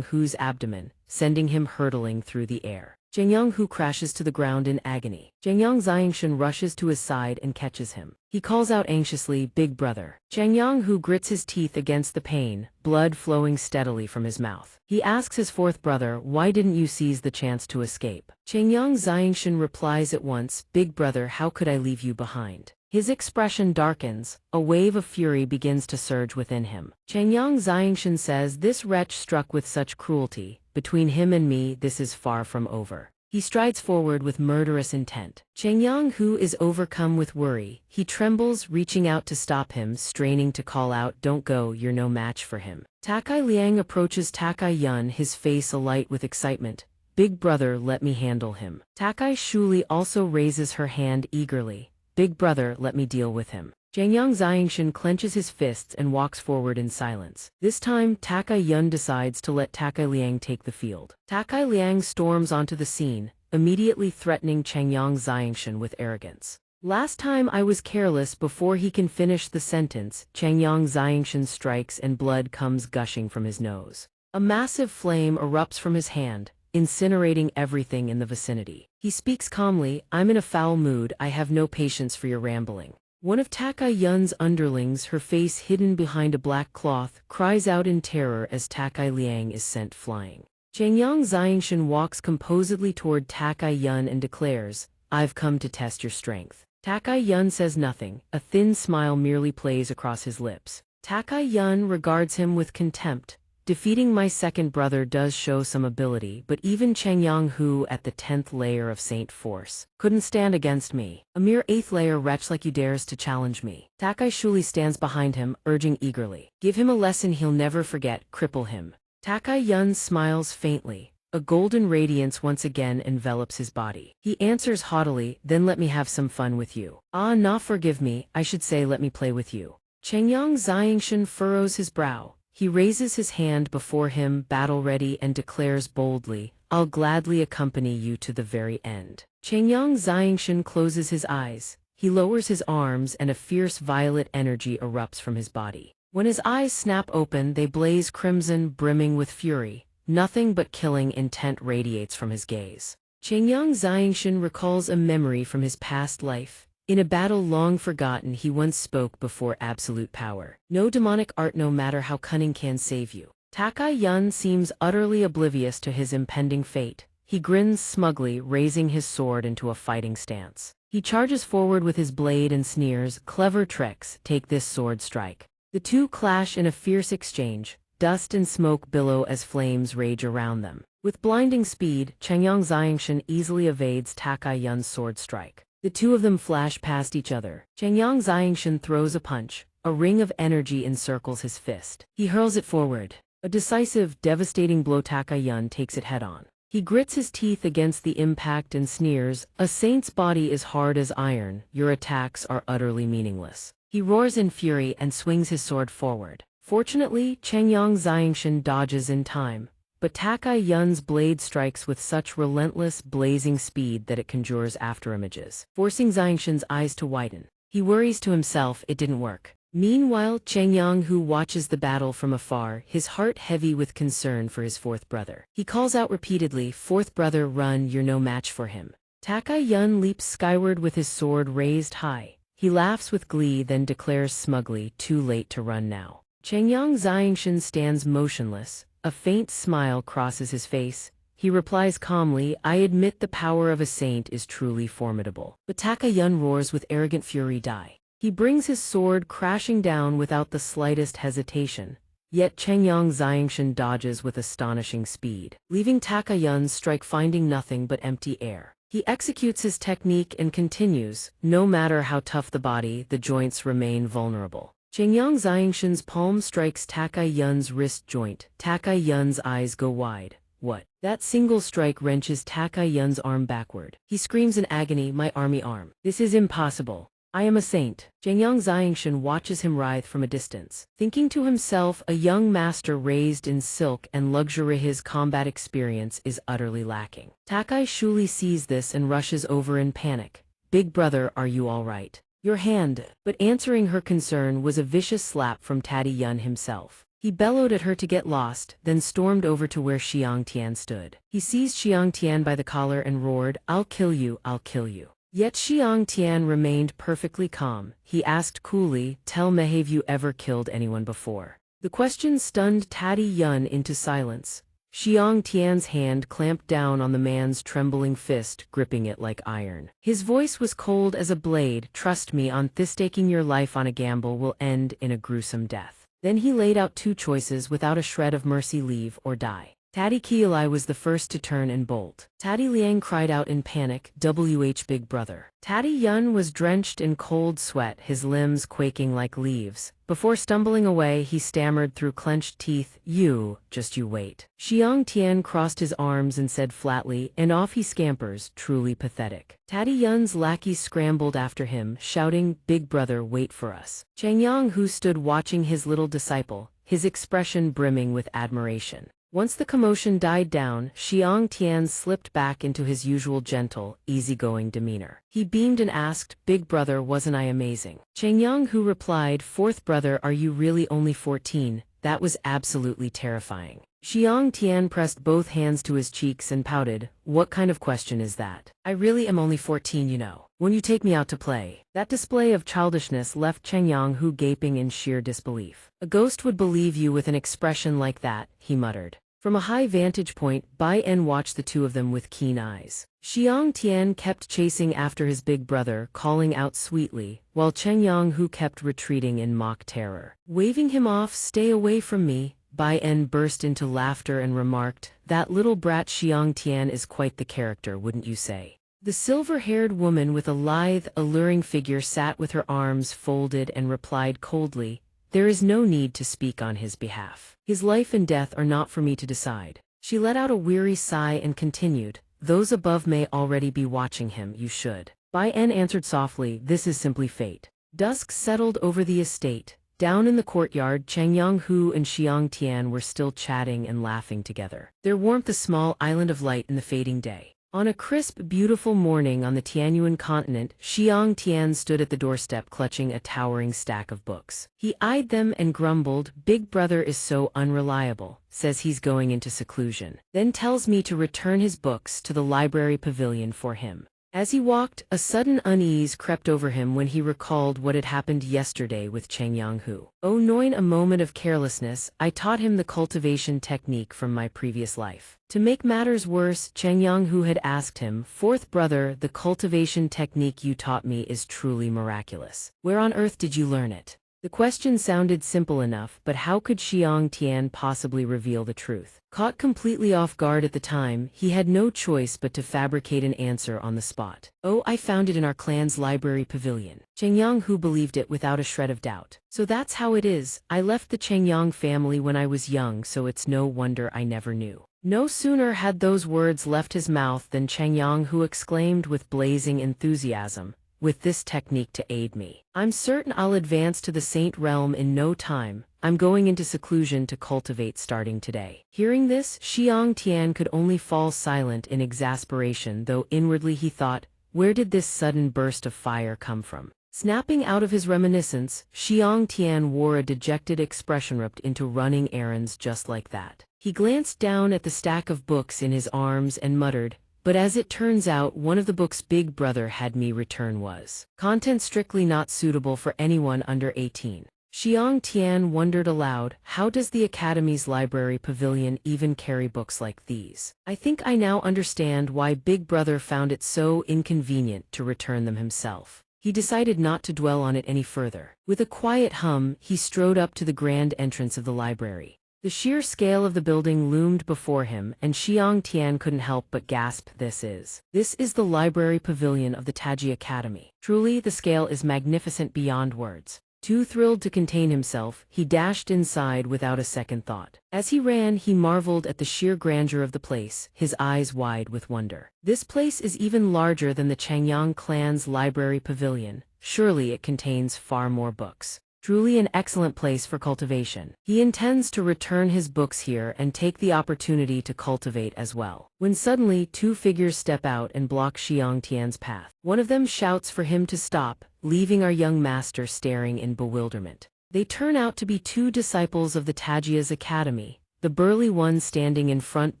Speaker 1: Hu's abdomen, sending him hurtling through the air. Hu crashes to the ground in agony. Xianxian rushes to his side and catches him. He calls out anxiously, "Big brother." Hu grits his teeth against the pain, blood flowing steadily from his mouth. He asks his fourth brother, "Why didn't you seize the chance to escape?" Xianxian replies at once, "Big brother, how could I leave you behind?" His expression darkens, a wave of fury begins to surge within him. Xianxian says, "This wretch struck with such cruelty. Between him and me, this is far from over." He strides forward with murderous intent. Hu is overcome with worry. He trembles, reaching out to stop him, straining to call out, "Don't go, you're no match for him." Takai Liang approaches Takai Yun, his face alight with excitement. "Big brother, let me handle him." Takai Shuli also raises her hand eagerly. "Big brother, let me deal with him." Xianxian clenches his fists and walks forward in silence. This time, Takai Yun decides to let Takai Liang take the field. Takai Liang storms onto the scene, immediately threatening Xianxian with arrogance. "Last time I was careless." Before he can finish the sentence, Xianxian strikes and blood comes gushing from his nose. A massive flame erupts from his hand, incinerating everything in the vicinity. He speaks calmly, "I'm in a foul mood. I have no patience for your rambling." One of Takai Yun's underlings, her face hidden behind a black cloth, cries out in terror as Takai Liang is sent flying. Changyang Xianxia walks composedly toward Takai Yun and declares, "I've come to test your strength." Takai Yun says nothing, a thin smile merely plays across his lips. Takai Yun regards him with contempt. Defeating my second brother does show some ability, but even Changyang, who, at the 10th layer of Saint Force, couldn't stand against me. A mere 8th layer wretch like you dares to challenge me. Takai Shuli stands behind him, urging eagerly. Give him a lesson he'll never forget, cripple him. Takai Yun smiles faintly. A golden radiance once again envelops his body. He answers haughtily, then let me have some fun with you. Ah, nah, forgive me, I should say let me play with you. Changyang Xianxia furrows his brow. He raises his hand before him, battle-ready, and declares boldly, I'll gladly accompany you to the very end. Changyang Xianxia closes his eyes. He lowers his arms and a fierce violet energy erupts from his body. When his eyes snap open, they blaze crimson, brimming with fury. Nothing but killing intent radiates from his gaze. Changyang Xianxia recalls a memory from his past life. In a battle long forgotten, he once spoke before absolute power. No demonic art, no matter how cunning, can save you. Takai Yun seems utterly oblivious to his impending fate. He grins smugly, raising his sword into a fighting stance. He charges forward with his blade and sneers, clever tricks, take this sword strike. The two clash in a fierce exchange. Dust and smoke billow as flames rage around them. With blinding speed, Changyang Xianxia easily evades Takai Yun's sword strike. The two of them flash past each other. Changyang Xianxia throws a punch. A ring of energy encircles his fist. He hurls it forward. A decisive, devastating blow. Takai Yun takes it head-on. He grits his teeth against the impact and sneers, a saint's body is hard as iron, your attacks are utterly meaningless. He roars in fury and swings his sword forward. Fortunately, Changyang Xianxia dodges in time. But Takai Yun's blade strikes with such relentless, blazing speed that it conjures afterimages, forcing Xianxia's eyes to widen. He worries to himself it didn't work. Meanwhile, Changyang, who watches the battle from afar, his heart heavy with concern for his fourth brother. He calls out repeatedly, "Fourth brother, run, you're no match for him." Takai Yun leaps skyward with his sword raised high. He laughs with glee, then declares smugly, "Too late to run now." Changyang Xianxia stands motionless. A faint smile crosses his face. He replies calmly, "I admit the power of a saint is truly formidable." But Takai Yun roars with arrogant fury, "Die." He brings his sword crashing down without the slightest hesitation. Yet Changyang Xianxia dodges with astonishing speed, leaving Takai Yun's strike finding nothing but empty air. He executes his technique and continues, no matter how tough the body, the joints remain vulnerable. Changyang Xianxia's palm strikes Takai Yun's wrist joint. Takai Yun's eyes go wide. What? That single strike wrenches Takai Yun's arm backward. He screams in agony, "My army arm. This is impossible. I am a saint." Changyang Xianxia watches him writhe from a distance, thinking to himself, a young master raised in silk and luxury. His combat experience is utterly lacking. Takai Shuli sees this and rushes over in panic. "Big brother, are you all right? Your hand." But answering her concern was a vicious slap from Takai Yun himself. He bellowed at her to get lost, then stormed over to where Xianxia stood. He seized Xianxia by the collar and roared, "I'll kill you, I'll kill you." Yet Xianxia remained perfectly calm. He asked coolly, "Tell me, have you ever killed anyone before?" The question stunned Takai Yun into silence. Xianxia's hand clamped down on the man's trembling fist, gripping it like iron. His voice was cold as a blade. "Trust me, on this staking your life on a gamble will end in a gruesome death." Then he laid out two choices without a shred of mercy: leave or die. Takai Kialai was the first to turn and bolt. Takai Liang cried out in panic, "WH big brother." Takai Yun was drenched in cold sweat, his limbs quaking like leaves. Before stumbling away, he stammered through clenched teeth, "You wait." Xianxia crossed his arms and said flatly, and off he scampers, truly pathetic. Takai Yun's lackeys scrambled after him, shouting, "Big brother, wait for us." Changyang, who stood watching his little disciple, his expression brimming with admiration. Once the commotion died down, Xianxia slipped back into his usual gentle, easygoing demeanor. He beamed and asked, "Big brother, wasn't I amazing?" Changyang, who replied, "Fourth brother, are you really only 14? That was absolutely terrifying. Xianxia pressed both hands to his cheeks and pouted. What kind of question is that? I really am only 14, you know. When you take me out to play. That display of childishness left Cheng Yanghu gaping in sheer disbelief. A ghost would believe you with an expression like that, he muttered. From a high vantage point, Bai En watched the two of them with keen eyes. Xiang Tian kept chasing after his big brother, calling out sweetly, while Cheng Yanghu kept retreating in mock terror. Waving him off, "Stay away from me," Bai En burst into laughter and remarked, "That little brat Xiang Tian is quite the character, wouldn't you say?" The silver-haired woman with a lithe, alluring figure sat with her arms folded and replied coldly, "There is no need to speak on his behalf. His life and death are not for me to decide." She let out a weary sigh and continued, "Those above may already be watching him, you should." Bai En answered softly, "This is simply fate." Dusk settled over the estate. Down in the courtyard, Cheng Yanghu and Xiang Tian were still chatting and laughing together. Their warmth a small island of light in the fading day. On a crisp, beautiful morning on the Tianyuan continent, Xiang Tian stood at the doorstep clutching a towering stack of books. He eyed them and grumbled, "Big brother is so unreliable, says he's going into seclusion, then tells me to return his books to the library pavilion for him." As he walked, a sudden unease crept over him when he recalled what had happened yesterday with Cheng Yanghu. "Oh, knowing a moment of carelessness, I taught him the cultivation technique from my previous life." To make matters worse, Cheng Yanghu had asked him, "Fourth brother, the cultivation technique you taught me is truly miraculous. Where on earth did you learn it?" The question sounded simple enough, but how could Xiang Tian possibly reveal the truth? Caught completely off guard at the time, he had no choice but to fabricate an answer on the spot. "Oh, I found it in our clan's library pavilion." Cheng Yanghu believed it without a shred of doubt. "So that's how it is. I left the Cheng Yang family when I was young, so it's no wonder I never knew." No sooner had those words left his mouth than Cheng Yanghu exclaimed with blazing enthusiasm, "With this technique to aid me, I'm certain I'll advance to the saint realm in no time. I'm going into seclusion to cultivate starting today." Hearing this, Xiang Tian could only fall silent in exasperation, though inwardly he thought, where did this sudden burst of fire come from? Snapping out of his reminiscence, Xiang Tian wore a dejected expression ripped into running errands just like that. He glanced down at the stack of books in his arms and muttered, "But as it turns out, one of the books Big Brother had me return was content strictly not suitable for anyone under 18. Xiang Tian wondered aloud, how does the Academy's library pavilion even carry books like these? I think I now understand why Big Brother found it so inconvenient to return them himself. He decided not to dwell on it any further. With a quiet hum, he strode up to the grand entrance of the library. The sheer scale of the building loomed before him, and Xiang Tian couldn't help but gasp, This is the library pavilion of the Taji Academy. Truly, the scale is magnificent beyond words." Too thrilled to contain himself, he dashed inside without a second thought. As he ran, he marveled at the sheer grandeur of the place, his eyes wide with wonder. This place is even larger than the Changyang clan's library pavilion. Surely it contains far more books. Truly an excellent place for cultivation. He intends to return his books here and take the opportunity to cultivate as well. When suddenly, two figures step out and block Xiang Tian's path. One of them shouts for him to stop, leaving our young master staring in bewilderment. They turn out to be two disciples of the Tajia's academy. The burly one standing in front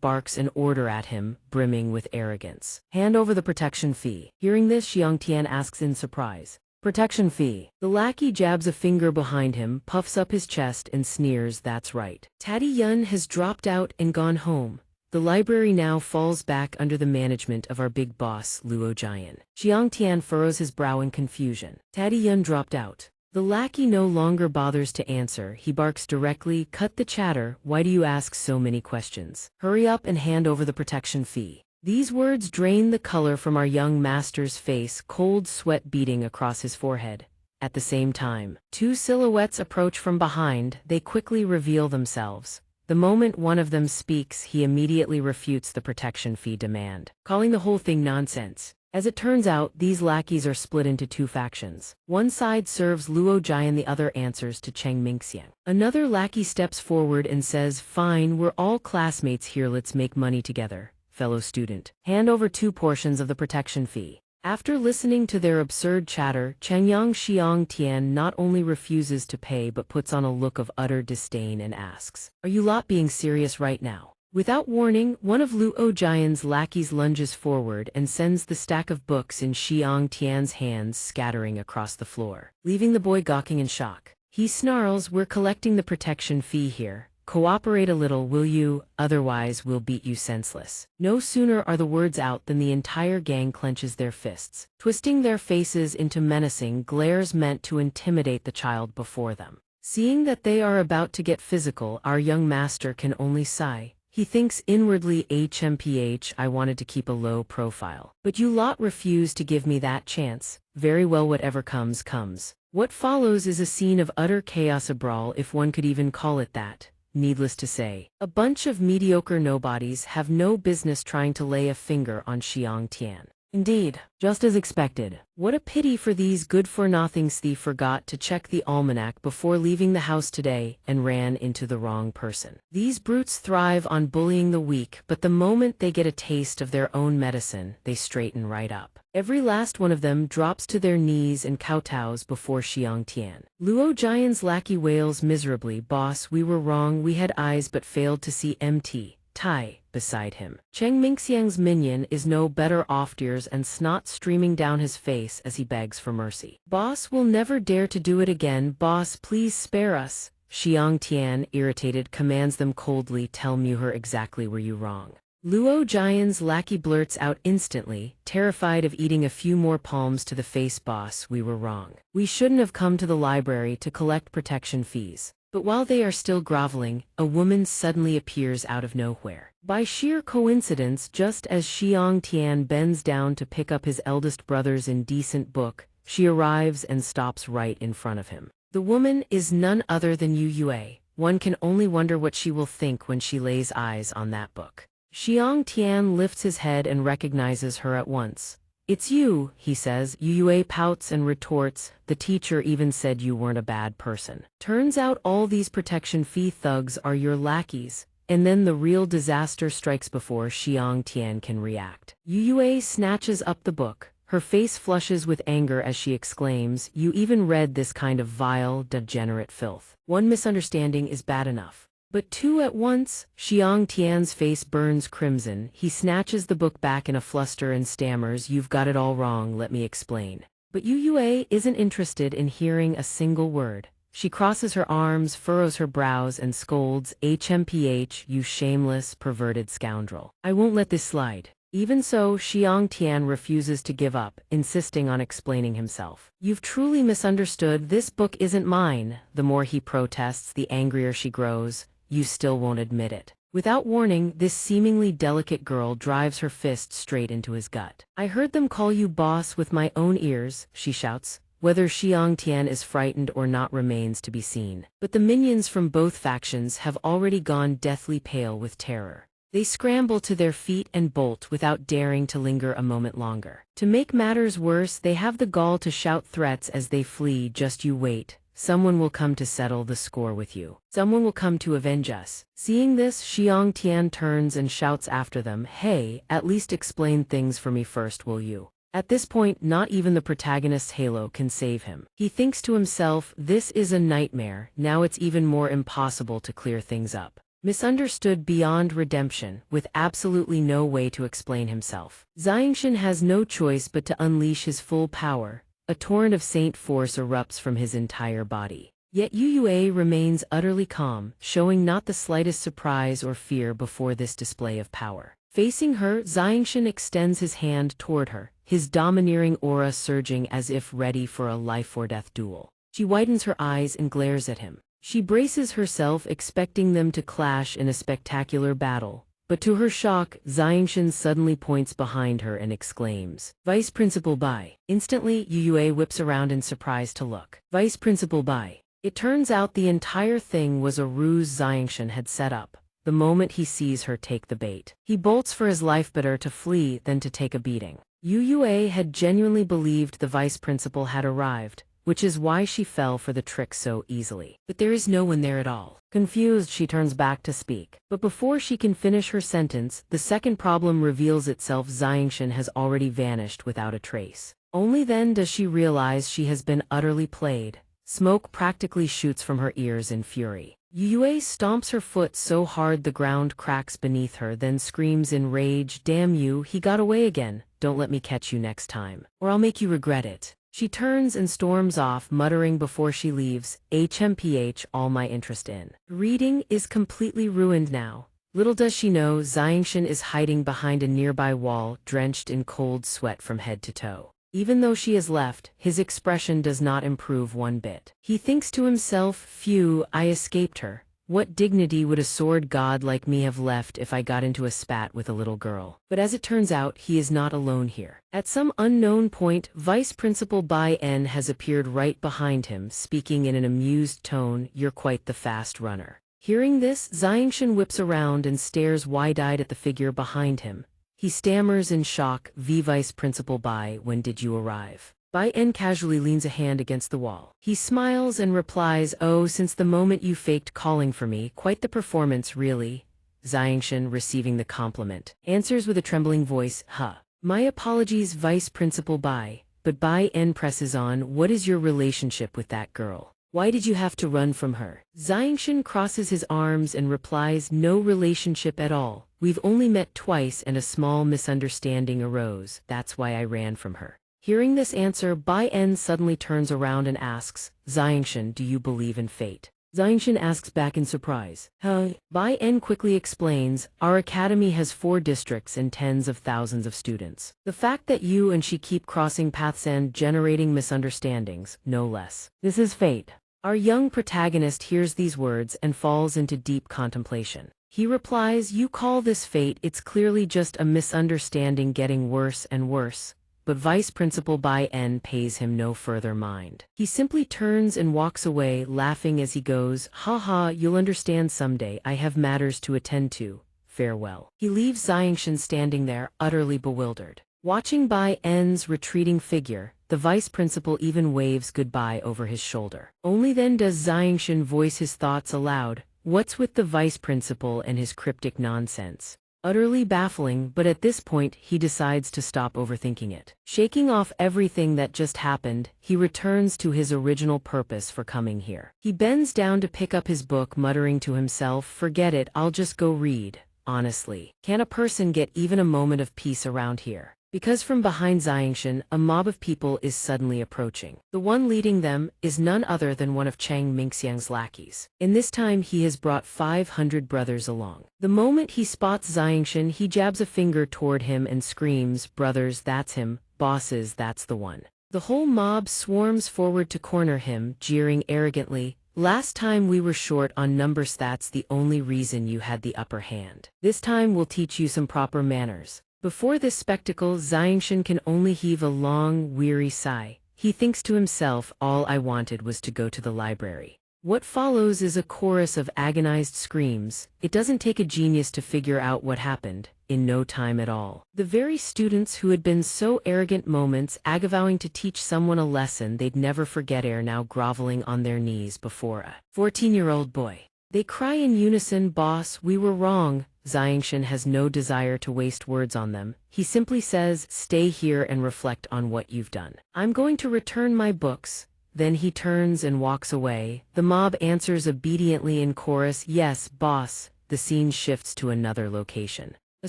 Speaker 1: barks an order at him, brimming with arrogance. "Hand over the protection fee." Hearing this, Xiang Tian asks in surprise, "Protection fee." The lackey jabs a finger behind him, puffs up his chest and sneers, "That's right. Taddy Yun has dropped out and gone home. The library now falls back under the management of our big boss, Luo Jian." Xiang Tian furrows his brow in confusion. Taddy Yun dropped out. The lackey no longer bothers to answer. He barks directly, "Cut the chatter. Why do you ask so many questions? Hurry up and hand over the protection fee." These words drain the color from our young master's face, cold sweat beading across his forehead. At the same time, two silhouettes approach from behind. They quickly reveal themselves. The moment one of them speaks, he immediately refutes the protection fee demand, calling the whole thing nonsense. As it turns out, these lackeys are split into two factions. One side serves Luo Jian, the other answers to Cheng Mingxiang. Another lackey steps forward and says, "Fine, we're all classmates here, let's make money together. Fellow student, hand over 2 portions of the protection fee." After listening to their absurd chatter, Xianxia not only refuses to pay but puts on a look of utter disdain and asks, "Are you lot being serious right now?" Without warning, one of Luo Jian's lackeys lunges forward and sends the stack of books in Xianxia's hands scattering across the floor, leaving the boy gawking in shock. He snarls, "We're collecting the protection fee here. Cooperate a little, will you? Otherwise we'll beat you senseless." No sooner are the words out than the entire gang clenches their fists, twisting their faces into menacing glares meant to intimidate the child before them. Seeing that they are about to get physical, our young master can only sigh. He thinks inwardly, HMPH, I wanted to keep a low profile. But you lot refuse to give me that chance. Very well, whatever comes, comes. What follows is a scene of utter chaos, a brawl if one could even call it that. Needless to say, a bunch of mediocre nobodies have no business trying to lay a finger on Xianxia. Indeed, just as expected. What a pity for these good-for-nothings. They forgot to check the almanac before leaving the house today and ran into the wrong person. These brutes thrive on bullying the weak, but the moment they get a taste of their own medicine, they straighten right up. Every last one of them drops to their knees and kowtows before Xianxia. Luo Jian's lackey wails miserably, "Boss, we were wrong, we had eyes but failed to see MT. Tai." Beside him, Cheng Mingxiang's minion is no better off, tears and snot streaming down his face as he begs for mercy. "Boss, will never dare to do it again. Boss, please spare us." Xianxia, irritated, commands them coldly, "Tell me her exactly were you wrong." Luo Jian's lackey blurts out instantly, terrified of eating a few more palms to the face, "Boss, we were wrong. We shouldn't have come to the library to collect protection fees." But while they are still groveling, a woman suddenly appears out of nowhere. By sheer coincidence, just as Xianxia bends down to pick up his eldest brother's indecent book, she arrives and stops right in front of him. The woman is none other than Yu Yue. One can only wonder what she will think when she lays eyes on that book. Xianxia lifts his head and recognizes her at once. "It's you," he says. Yu Yue pouts and retorts, "The teacher even said you weren't a bad person. Turns out all these protection fee thugs are your lackeys." And then the real disaster strikes before Xianxia can react. Yu Yue snatches up the book. Her face flushes with anger as she exclaims, "You even read this kind of vile, degenerate filth. One misunderstanding is bad enough. But two at once?" Xianxia's face burns crimson. He snatches the book back in a fluster and stammers, "You've got it all wrong, let me explain." But Yu Yue isn't interested in hearing a single word. She crosses her arms, furrows her brows, and scolds, "HMPH, you shameless, perverted scoundrel. I won't let this slide." Even so, Xianxia refuses to give up, insisting on explaining himself. "You've truly misunderstood, this book isn't mine." The more he protests, the angrier she grows. "You still won't admit it." Without warning, this seemingly delicate girl drives her fist straight into his gut. "I heard them call you boss with my own ears," she shouts. Whether Xianxia is frightened or not remains to be seen. But the minions from both factions have already gone deathly pale with terror. They scramble to their feet and bolt without daring to linger a moment longer. To make matters worse, they have the gall to shout threats as they flee, "Just you wait. Someone will come to settle the score with you. Someone will come to avenge us." Seeing this, Xianxia turns and shouts after them, "Hey, at least explain things for me first, will you?" At this point, not even the protagonist's halo can save him. He thinks to himself, "This is a nightmare, now it's even more impossible to clear things up." Misunderstood beyond redemption, with absolutely no way to explain himself. Xianxia has no choice but to unleash his full power. A torrent of saint force erupts from his entire body. Yet Yu Yue remains utterly calm, showing not the slightest surprise or fear before this display of power. Facing her, Xianxia extends his hand toward her, his domineering aura surging as if ready for a life-or-death duel. She widens her eyes and glares at him. She braces herself, expecting them to clash in a spectacular battle. But to her shock, Xianxia suddenly points behind her and exclaims, "Vice Principal Bai." Instantly, Yu Yue whips around in surprise to look. "Vice Principal Bai." It turns out the entire thing was a ruse Xianxia had set up. The moment he sees her take the bait, he bolts for his life, better to flee than to take a beating. Yu Yue had genuinely believed the vice principal had arrived, which is why she fell for the trick so easily. But there is no one there at all. Confused, she turns back to speak. But before she can finish her sentence, the second problem reveals itself. Xianxia has already vanished without a trace. Only then does she realize she has been utterly played. Smoke practically shoots from her ears in fury. Yue stomps her foot so hard the ground cracks beneath her, then screams in rage, "Damn you, he got away again. Don't let me catch you next time, or I'll make you regret it." She turns and storms off, muttering before she leaves, "HMPH, all my interest in reading is completely ruined now." Little does she know, Xianxia is hiding behind a nearby wall, drenched in cold sweat from head to toe. Even though she has left, his expression does not improve one bit. He thinks to himself, "Phew, I escaped her. What dignity would a sword god like me have left if I got into a spat with a little girl?" But as it turns out, he is not alone here. At some unknown point, Vice Principal Bai En has appeared right behind him, speaking in an amused tone, "You're quite the fast runner." Hearing this, Xianxia whips around and stares wide-eyed at the figure behind him. He stammers in shock, Vice Principal Bai, when did you arrive? Bai En casually leans a hand against the wall. He smiles and replies, "Oh, since the moment you faked calling for me, quite the performance, really." Xianxia, receiving the compliment, answers with a trembling voice, "Huh. My apologies, Vice Principal Bai." But Bai En presses on, "What is your relationship with that girl? Why did you have to run from her?" Xianxia crosses his arms and replies, "No relationship at all. We've only met twice and a small misunderstanding arose. That's why I ran from her." Hearing this answer, Bai En suddenly turns around and asks, "Xianxia, do you believe in fate?" Xianxia asks back in surprise, "Huh?" Bai En quickly explains, "Our academy has 4 districts and tens of thousands of students. The fact that you and she keep crossing paths and generating misunderstandings, no less. This is fate." Our young protagonist hears these words and falls into deep contemplation. He replies, "You call this fate? It's clearly just a misunderstanding getting worse and worse." But Vice Principal Bai En pays him no further mind. He simply turns and walks away, laughing as he goes, "Ha ha, you'll understand someday. I have matters to attend to. Farewell." He leaves Xianxia standing there, utterly bewildered. Watching Bai En's retreating figure, the vice principal even waves goodbye over his shoulder. Only then does Xianxia voice his thoughts aloud. What's with the vice principal and his cryptic nonsense? Utterly baffling, but at this point he decides to stop overthinking it. Shaking off everything that just happened, he returns to his original purpose for coming here. He bends down to pick up his book, muttering to himself, "Forget it, I'll just go read. Honestly, can a person get even a moment of peace around here?" Because from behind Xianxia, a mob of people is suddenly approaching. The one leading them is none other than one of Chang Mingxiang's lackeys. In this time he has brought 500 brothers along. The moment he spots Xianxia, he jabs a finger toward him and screams, "Brothers, that's him. Bosses, that's the one." The whole mob swarms forward to corner him, jeering arrogantly, "Last time we were short on numbers, that's the only reason you had the upper hand. This time we'll teach you some proper manners." Before this spectacle, Xianxia can only heave a long, weary sigh. He thinks to himself, all I wanted was to go to the library. What follows is a chorus of agonized screams. It doesn't take a genius to figure out what happened. In no time at all, the very students who had been so arrogant moments vowing to teach someone a lesson they'd never forget are now groveling on their knees before a 14-year-old boy. They cry in unison, "Boss, we were wrong." Xianxia has no desire to waste words on them. He simply says, "Stay here and reflect on what you've done. I'm going to return my books." Then he turns and walks away. The mob answers obediently in chorus, "Yes, boss." The scene shifts to another location. A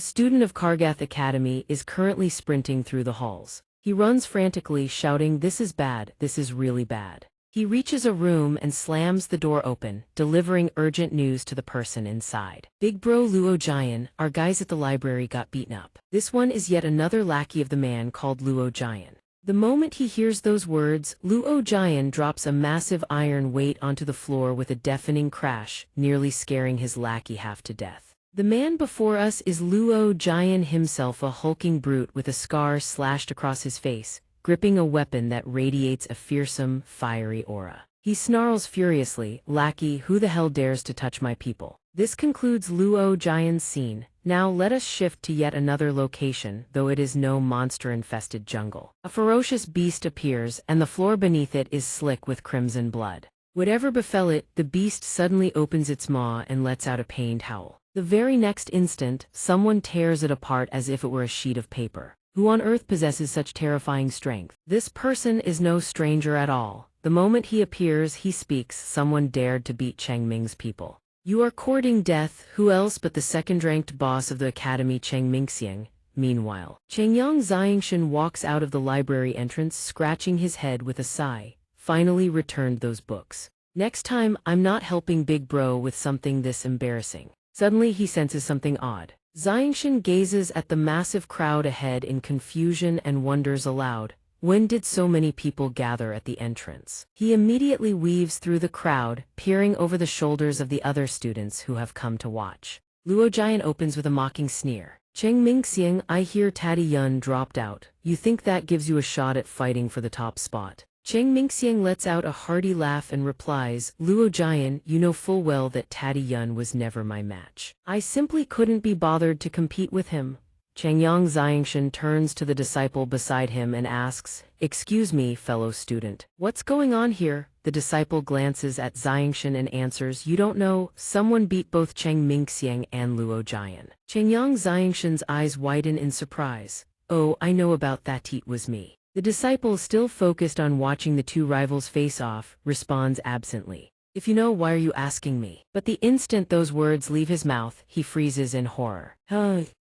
Speaker 1: student of Kargath Academy is currently sprinting through the halls. He runs frantically, shouting, "This is bad, this is really bad." He reaches a room and slams the door open, delivering urgent news to the person inside. "Big bro Luo Jian, our guys at the library got beaten up." This one is yet another lackey of the man called Luo Jian. The moment he hears those words, Luo Jian drops a massive iron weight onto the floor with a deafening crash, nearly scaring his lackey half to death. The man before us is Luo Jian himself, a hulking brute with a scar slashed across his face, gripping a weapon that radiates a fearsome, fiery aura. He snarls furiously, "Lackey, who the hell dares to touch my people?" This concludes Luo Jian's scene. Now let us shift to yet another location, though it is no monster-infested jungle. A ferocious beast appears, and the floor beneath it is slick with crimson blood. Whatever befell it, the beast suddenly opens its maw and lets out a pained howl. The very next instant, someone tears it apart as if it were a sheet of paper. Who on earth possesses such terrifying strength? This person is no stranger at all. The moment he appears, he speaks. Someone dared to beat Cheng Ming's people. You are courting death. Who else but the second-ranked boss of the academy, Cheng Mingxiang? Meanwhile, Chengyang Xianxia walks out of the library entrance, scratching his head with a sigh. Finally returned those books. Next time, I'm not helping Big Bro with something this embarrassing. Suddenly he senses something odd. Xianxia gazes at the massive crowd ahead in confusion and wonders aloud, when did so many people gather at the entrance? He immediately weaves through the crowd, peering over the shoulders of the other students who have come to watch. Luo Jian opens with a mocking sneer. Cheng Mingxiang, I hear Tati Yun dropped out. You think that gives you a shot at fighting for the top spot? Cheng Mingxiang lets out a hearty laugh and replies, Luo Jian, you know full well that Tati Yun was never my match. I simply couldn't be bothered to compete with him. Chengyang Xianxia turns to the disciple beside him and asks, Excuse me, fellow student. What's going on here? The disciple glances at Xianxia and answers, You don't know, someone beat both Cheng Mingxiang and Luo Jian. Chengyang Xianxia's eyes widen in surprise. Oh, I know about that, it was me. The disciple, still focused on watching the two rivals face off, responds absently. If you know, why are you asking me? But the instant those words leave his mouth, he freezes in horror.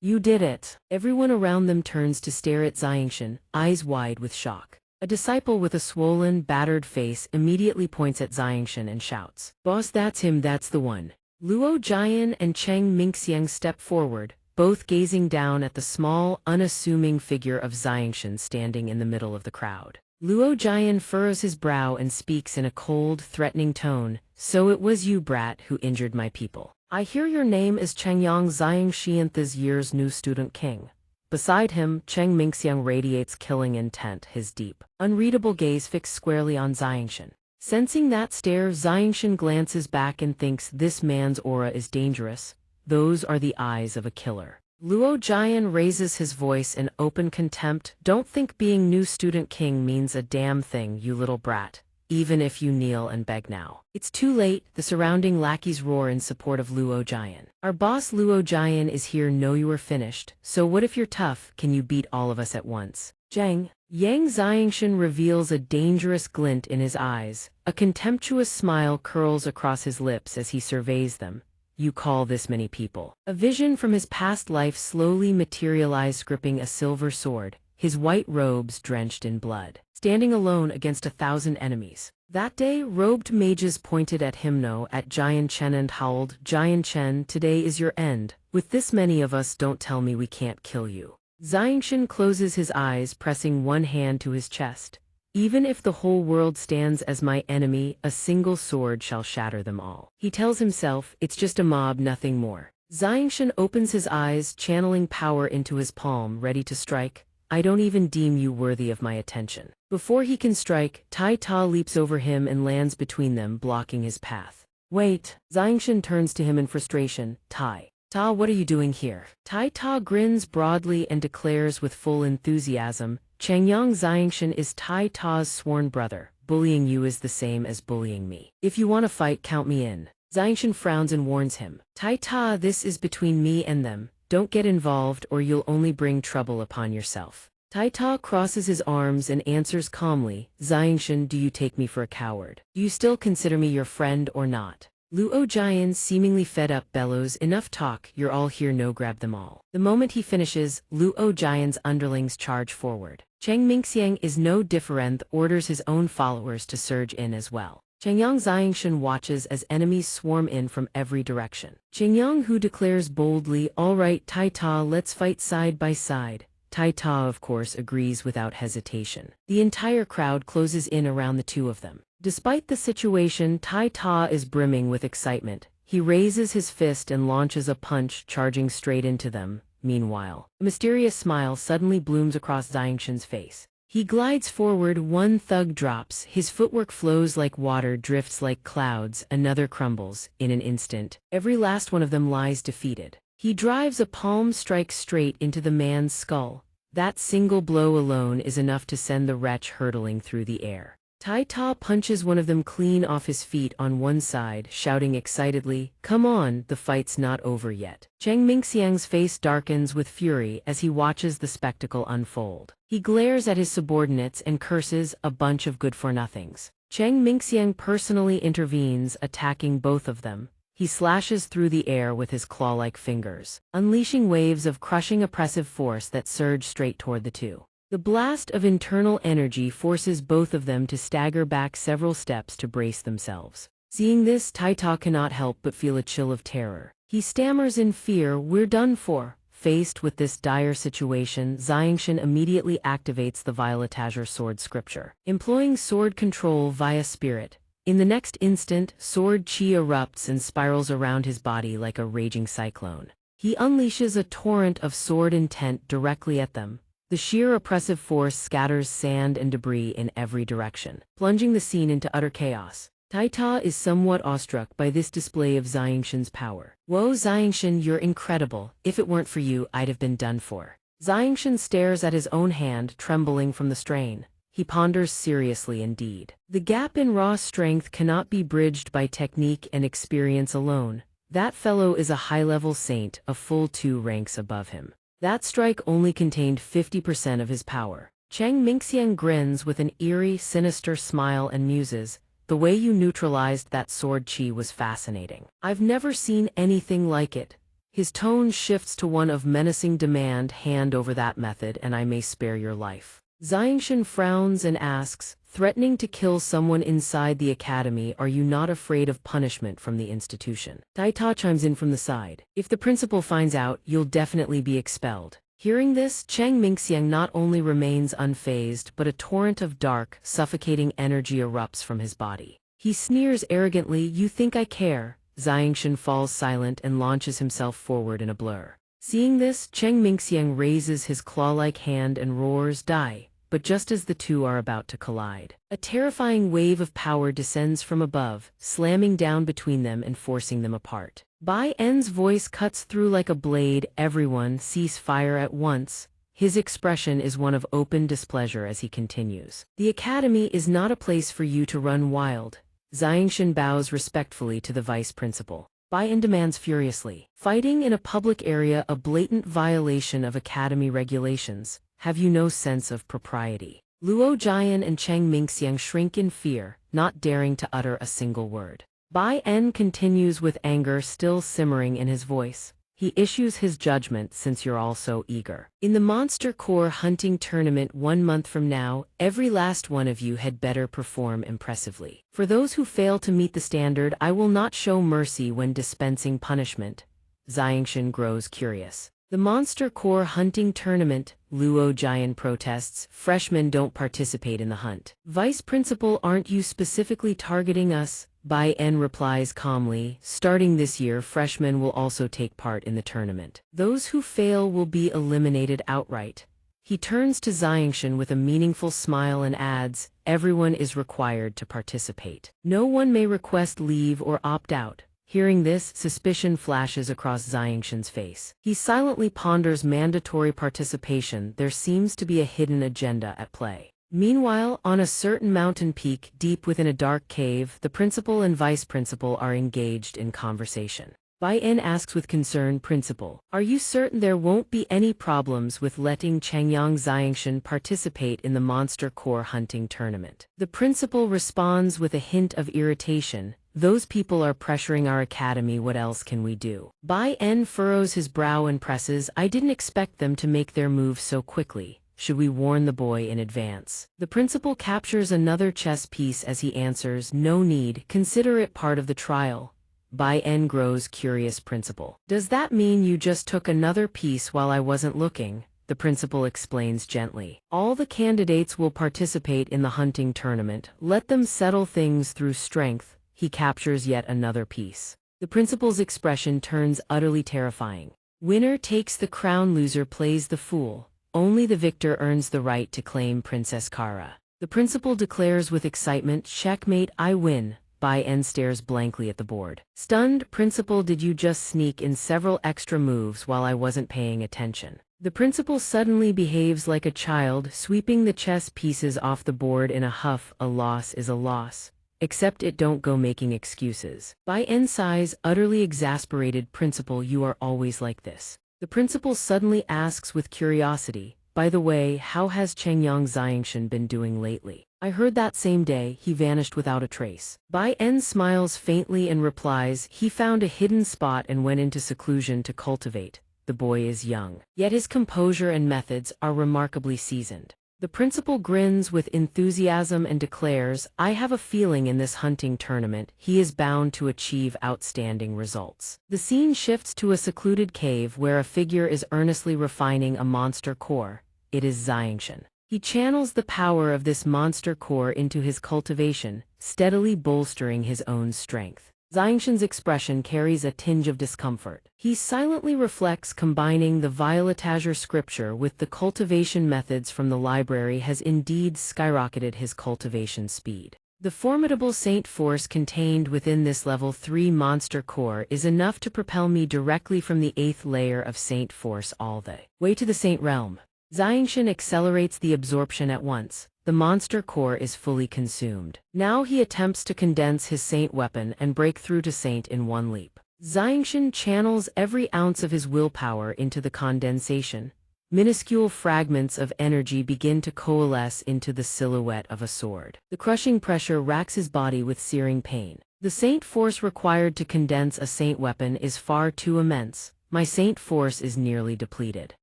Speaker 1: You did it. Everyone around them turns to stare at Xianxia, eyes wide with shock. A disciple with a swollen, battered face immediately points at Xianxia and shouts, Boss, that's him, that's the one. Luo Jian and Cheng Mingxiang step forward, both gazing down at the small, unassuming figure of Xianxia standing in the middle of the crowd. Luo Jian furrows his brow and speaks in a cold, threatening tone, So it was you, brat, who injured my people. I hear your name is Chengyang Xianxia, this year's new student king. Beside him, Cheng Mingxiang radiates killing intent, his deep, unreadable gaze fixed squarely on Xianxia. Sensing that stare, Xianxia glances back and thinks this man's aura is dangerous. Those are the eyes of a killer. Luo Jian raises his voice in open contempt. Don't think being new student king means a damn thing, you little brat. Even if you kneel and beg now. It's too late, the surrounding lackeys roar in support of Luo Jian. Our boss Luo Jian is here, know you are finished. So what if you're tough, can you beat all of us at once? Yang Xianxia reveals a dangerous glint in his eyes. A contemptuous smile curls across his lips as he surveys them. You call this many people? A vision from his past life slowly materialized, gripping a silver sword, his white robes drenched in blood, standing alone against 1,000 enemies. That day, robed mages pointed at him, no, at Jian Chen, and howled, Jian Chen, today is your end. With this many of us, don't tell me we can't kill you. Xianxia closes his eyes, pressing one hand to his chest. Even if the whole world stands as my enemy, a single sword shall shatter them all. He tells himself, it's just a mob, nothing more. Xianxia opens his eyes, channeling power into his palm, ready to strike. I don't even deem you worthy of my attention. Before he can strike, Tai Ta leaps over him and lands between them, blocking his path. Wait! Xianxia turns to him in frustration. Tai Ta, what are you doing here? Tai Ta grins broadly and declares with full enthusiasm, Chengyang Xianxia is Tai Ta's sworn brother. Bullying you is the same as bullying me. If you want to fight, count me in. Xianxia frowns and warns him. Tai Ta, this is between me and them. Don't get involved or you'll only bring trouble upon yourself. Tai Ta crosses his arms and answers calmly, Xianxia, do you take me for a coward? Do you still consider me your friend or not? Luo Jian, seemingly fed up, bellows, enough talk, you're all here, no, grab them all. The moment he finishes, Luo Jian's underlings charge forward. Cheng Mingxiang is no different, orders his own followers to surge in as well. Chengyang Xianxia watches as enemies swarm in from every direction. Chengyang, who declares boldly, all right, Tai Ta, let's fight side by side. Tai Ta, of course, agrees without hesitation. The entire crowd closes in around the two of them. Despite the situation, Tai Ta is brimming with excitement. He raises his fist and launches a punch, charging straight into them. Meanwhile, a mysterious smile suddenly blooms across Xianxia's face. He glides forward, one thug drops, his footwork flows like water, drifts like clouds, another crumbles, in an instant. Every last one of them lies defeated. He drives a palm strike straight into the man's skull. That single blow alone is enough to send the wretch hurtling through the air. Taita punches one of them clean off his feet on one side, shouting excitedly, "Come on, the fight's not over yet." Cheng Mingxiang's face darkens with fury as he watches the spectacle unfold. He glares at his subordinates and curses, "A bunch of good-for-nothings." Cheng Mingxiang personally intervenes, attacking both of them. He slashes through the air with his claw-like fingers, unleashing waves of crushing oppressive force that surge straight toward the two. The blast of internal energy forces both of them to stagger back several steps to brace themselves. Seeing this, Taita cannot help but feel a chill of terror. He stammers in fear, "We're done for." Faced with this dire situation, Xianxia immediately activates the Violet Sword scripture, employing sword control via spirit. In the next instant, sword chi erupts and spirals around his body like a raging cyclone. He unleashes a torrent of sword intent directly at them. The sheer oppressive force scatters sand and debris in every direction, plunging the scene into utter chaos. Taita is somewhat awestruck by this display of Xianxia's power. "Whoa, Xianxia, you're incredible. If it weren't for you, I'd have been done for." Xianxia stares at his own hand, trembling from the strain. He ponders seriously indeed. The gap in raw strength cannot be bridged by technique and experience alone. That fellow is a high-level saint, a full 2 ranks above him. That strike only contained 50% of his power. Cheng Mingxiang grins with an eerie, sinister smile and muses, "The way you neutralized that sword chi was fascinating. I've never seen anything like it." His tone shifts to one of menacing demand, "Hand over that method and I may spare your life." Xianxia frowns and asks, "Threatening to kill someone inside the academy, are you not afraid of punishment from the institution?" Taita chimes in from the side, "If the principal finds out, you'll definitely be expelled." Hearing this, Cheng Mingxiang not only remains unfazed, but a torrent of dark, suffocating energy erupts from his body. He sneers arrogantly, "You think I care?" Xianxia falls silent and launches himself forward in a blur. Seeing this, Cheng Mingxiang raises his claw-like hand and roars, "Die!" But just as the two are about to collide, a terrifying wave of power descends from above, slamming down between them and forcing them apart. Bai En's voice cuts through like a blade, "Everyone, cease fire at once." His expression is one of open displeasure as he continues, "The academy is not a place for you to run wild." Xianxia bows respectfully to the vice principal. Bai En demands furiously, "Fighting in a public area, a blatant violation of academy regulations. Have you no sense of propriety?" Luo Jian and Cheng Mingxiang shrink in fear, not daring to utter a single word. Bai En continues with anger still simmering in his voice. He issues his judgment, "Since you're all so eager. In the Monster Core hunting tournament 1 month from now, every last one of you had better perform impressively. For those who fail to meet the standard, I will not show mercy when dispensing punishment." Xianxia grows curious. "The Monster Core hunting tournament," Luo Jian protests, "Freshmen don't participate in the hunt." "Vice Principal, aren't you specifically targeting us?" Bai En replies calmly, "Starting this year, freshmen will also take part in the tournament. Those who fail will be eliminated outright." He turns to Xianxia with a meaningful smile and adds, "Everyone is required to participate. No one may request leave or opt out." Hearing this, suspicion flashes across Xianxia's face. He silently ponders mandatory participation. There seems to be a hidden agenda at play. Meanwhile, on a certain mountain peak deep within a dark cave, the principal and vice principal are engaged in conversation. Bai En asks with concern, "Principal, are you certain there won't be any problems with letting Chengyang Xianxia participate in the Monster Core hunting tournament?" The principal responds with a hint of irritation, "Those people are pressuring our academy, what else can we do?" Bai En furrows his brow and presses, "I didn't expect them to make their move so quickly. Should we warn the boy in advance?" The principal captures another chess piece as he answers, "No need, consider it part of the trial." Bai En grows curious, "Principal, does that mean you just took another piece while I wasn't looking?" The principal explains gently, "All the candidates will participate in the hunting tournament. Let them settle things through strength." He captures yet another piece. The principal's expression turns utterly terrifying. "Winner takes the crown, loser plays the fool." Only the victor earns the right to claim Princess Kara. The principal declares with excitement, "Checkmate, I win." Bai En stares blankly at the board. Stunned, "Principal, did you just sneak in several extra moves while I wasn't paying attention?" The principal suddenly behaves like a child, sweeping the chess pieces off the board in a huff. "A loss is a loss. Except it don't go making excuses." Bai En sighs, utterly exasperated. "Principal, you are always like this." The principal suddenly asks with curiosity, "By the way, how has Xianxia Xianxian been doing lately? I heard that same day he vanished without a trace." Bai En smiles faintly and replies, "He found a hidden spot and went into seclusion to cultivate. The boy is young, yet his composure and methods are remarkably seasoned." The principal grins with enthusiasm and declares, "I have a feeling in this hunting tournament he is bound to achieve outstanding results." The scene shifts to a secluded cave where a figure is earnestly refining a monster core. It is Xianxian. He channels the power of this monster core into his cultivation, steadily bolstering his own strength. Xianxian's expression carries a tinge of discomfort. He silently reflects, combining the violet azure scripture with the cultivation methods from the library has indeed skyrocketed his cultivation speed. The formidable saint force contained within this level 3 monster core is enough to propel me directly from the 8th layer of saint force all the way to the saint realm. Xianxian accelerates the absorption at once. The monster core is fully consumed. Now he attempts to condense his saint weapon and break through to saint in one leap. Xianxian channels every ounce of his willpower into the condensation. Minuscule fragments of energy begin to coalesce into the silhouette of a sword. The crushing pressure racks his body with searing pain. The saint force required to condense a saint weapon is far too immense. My saint force is nearly depleted.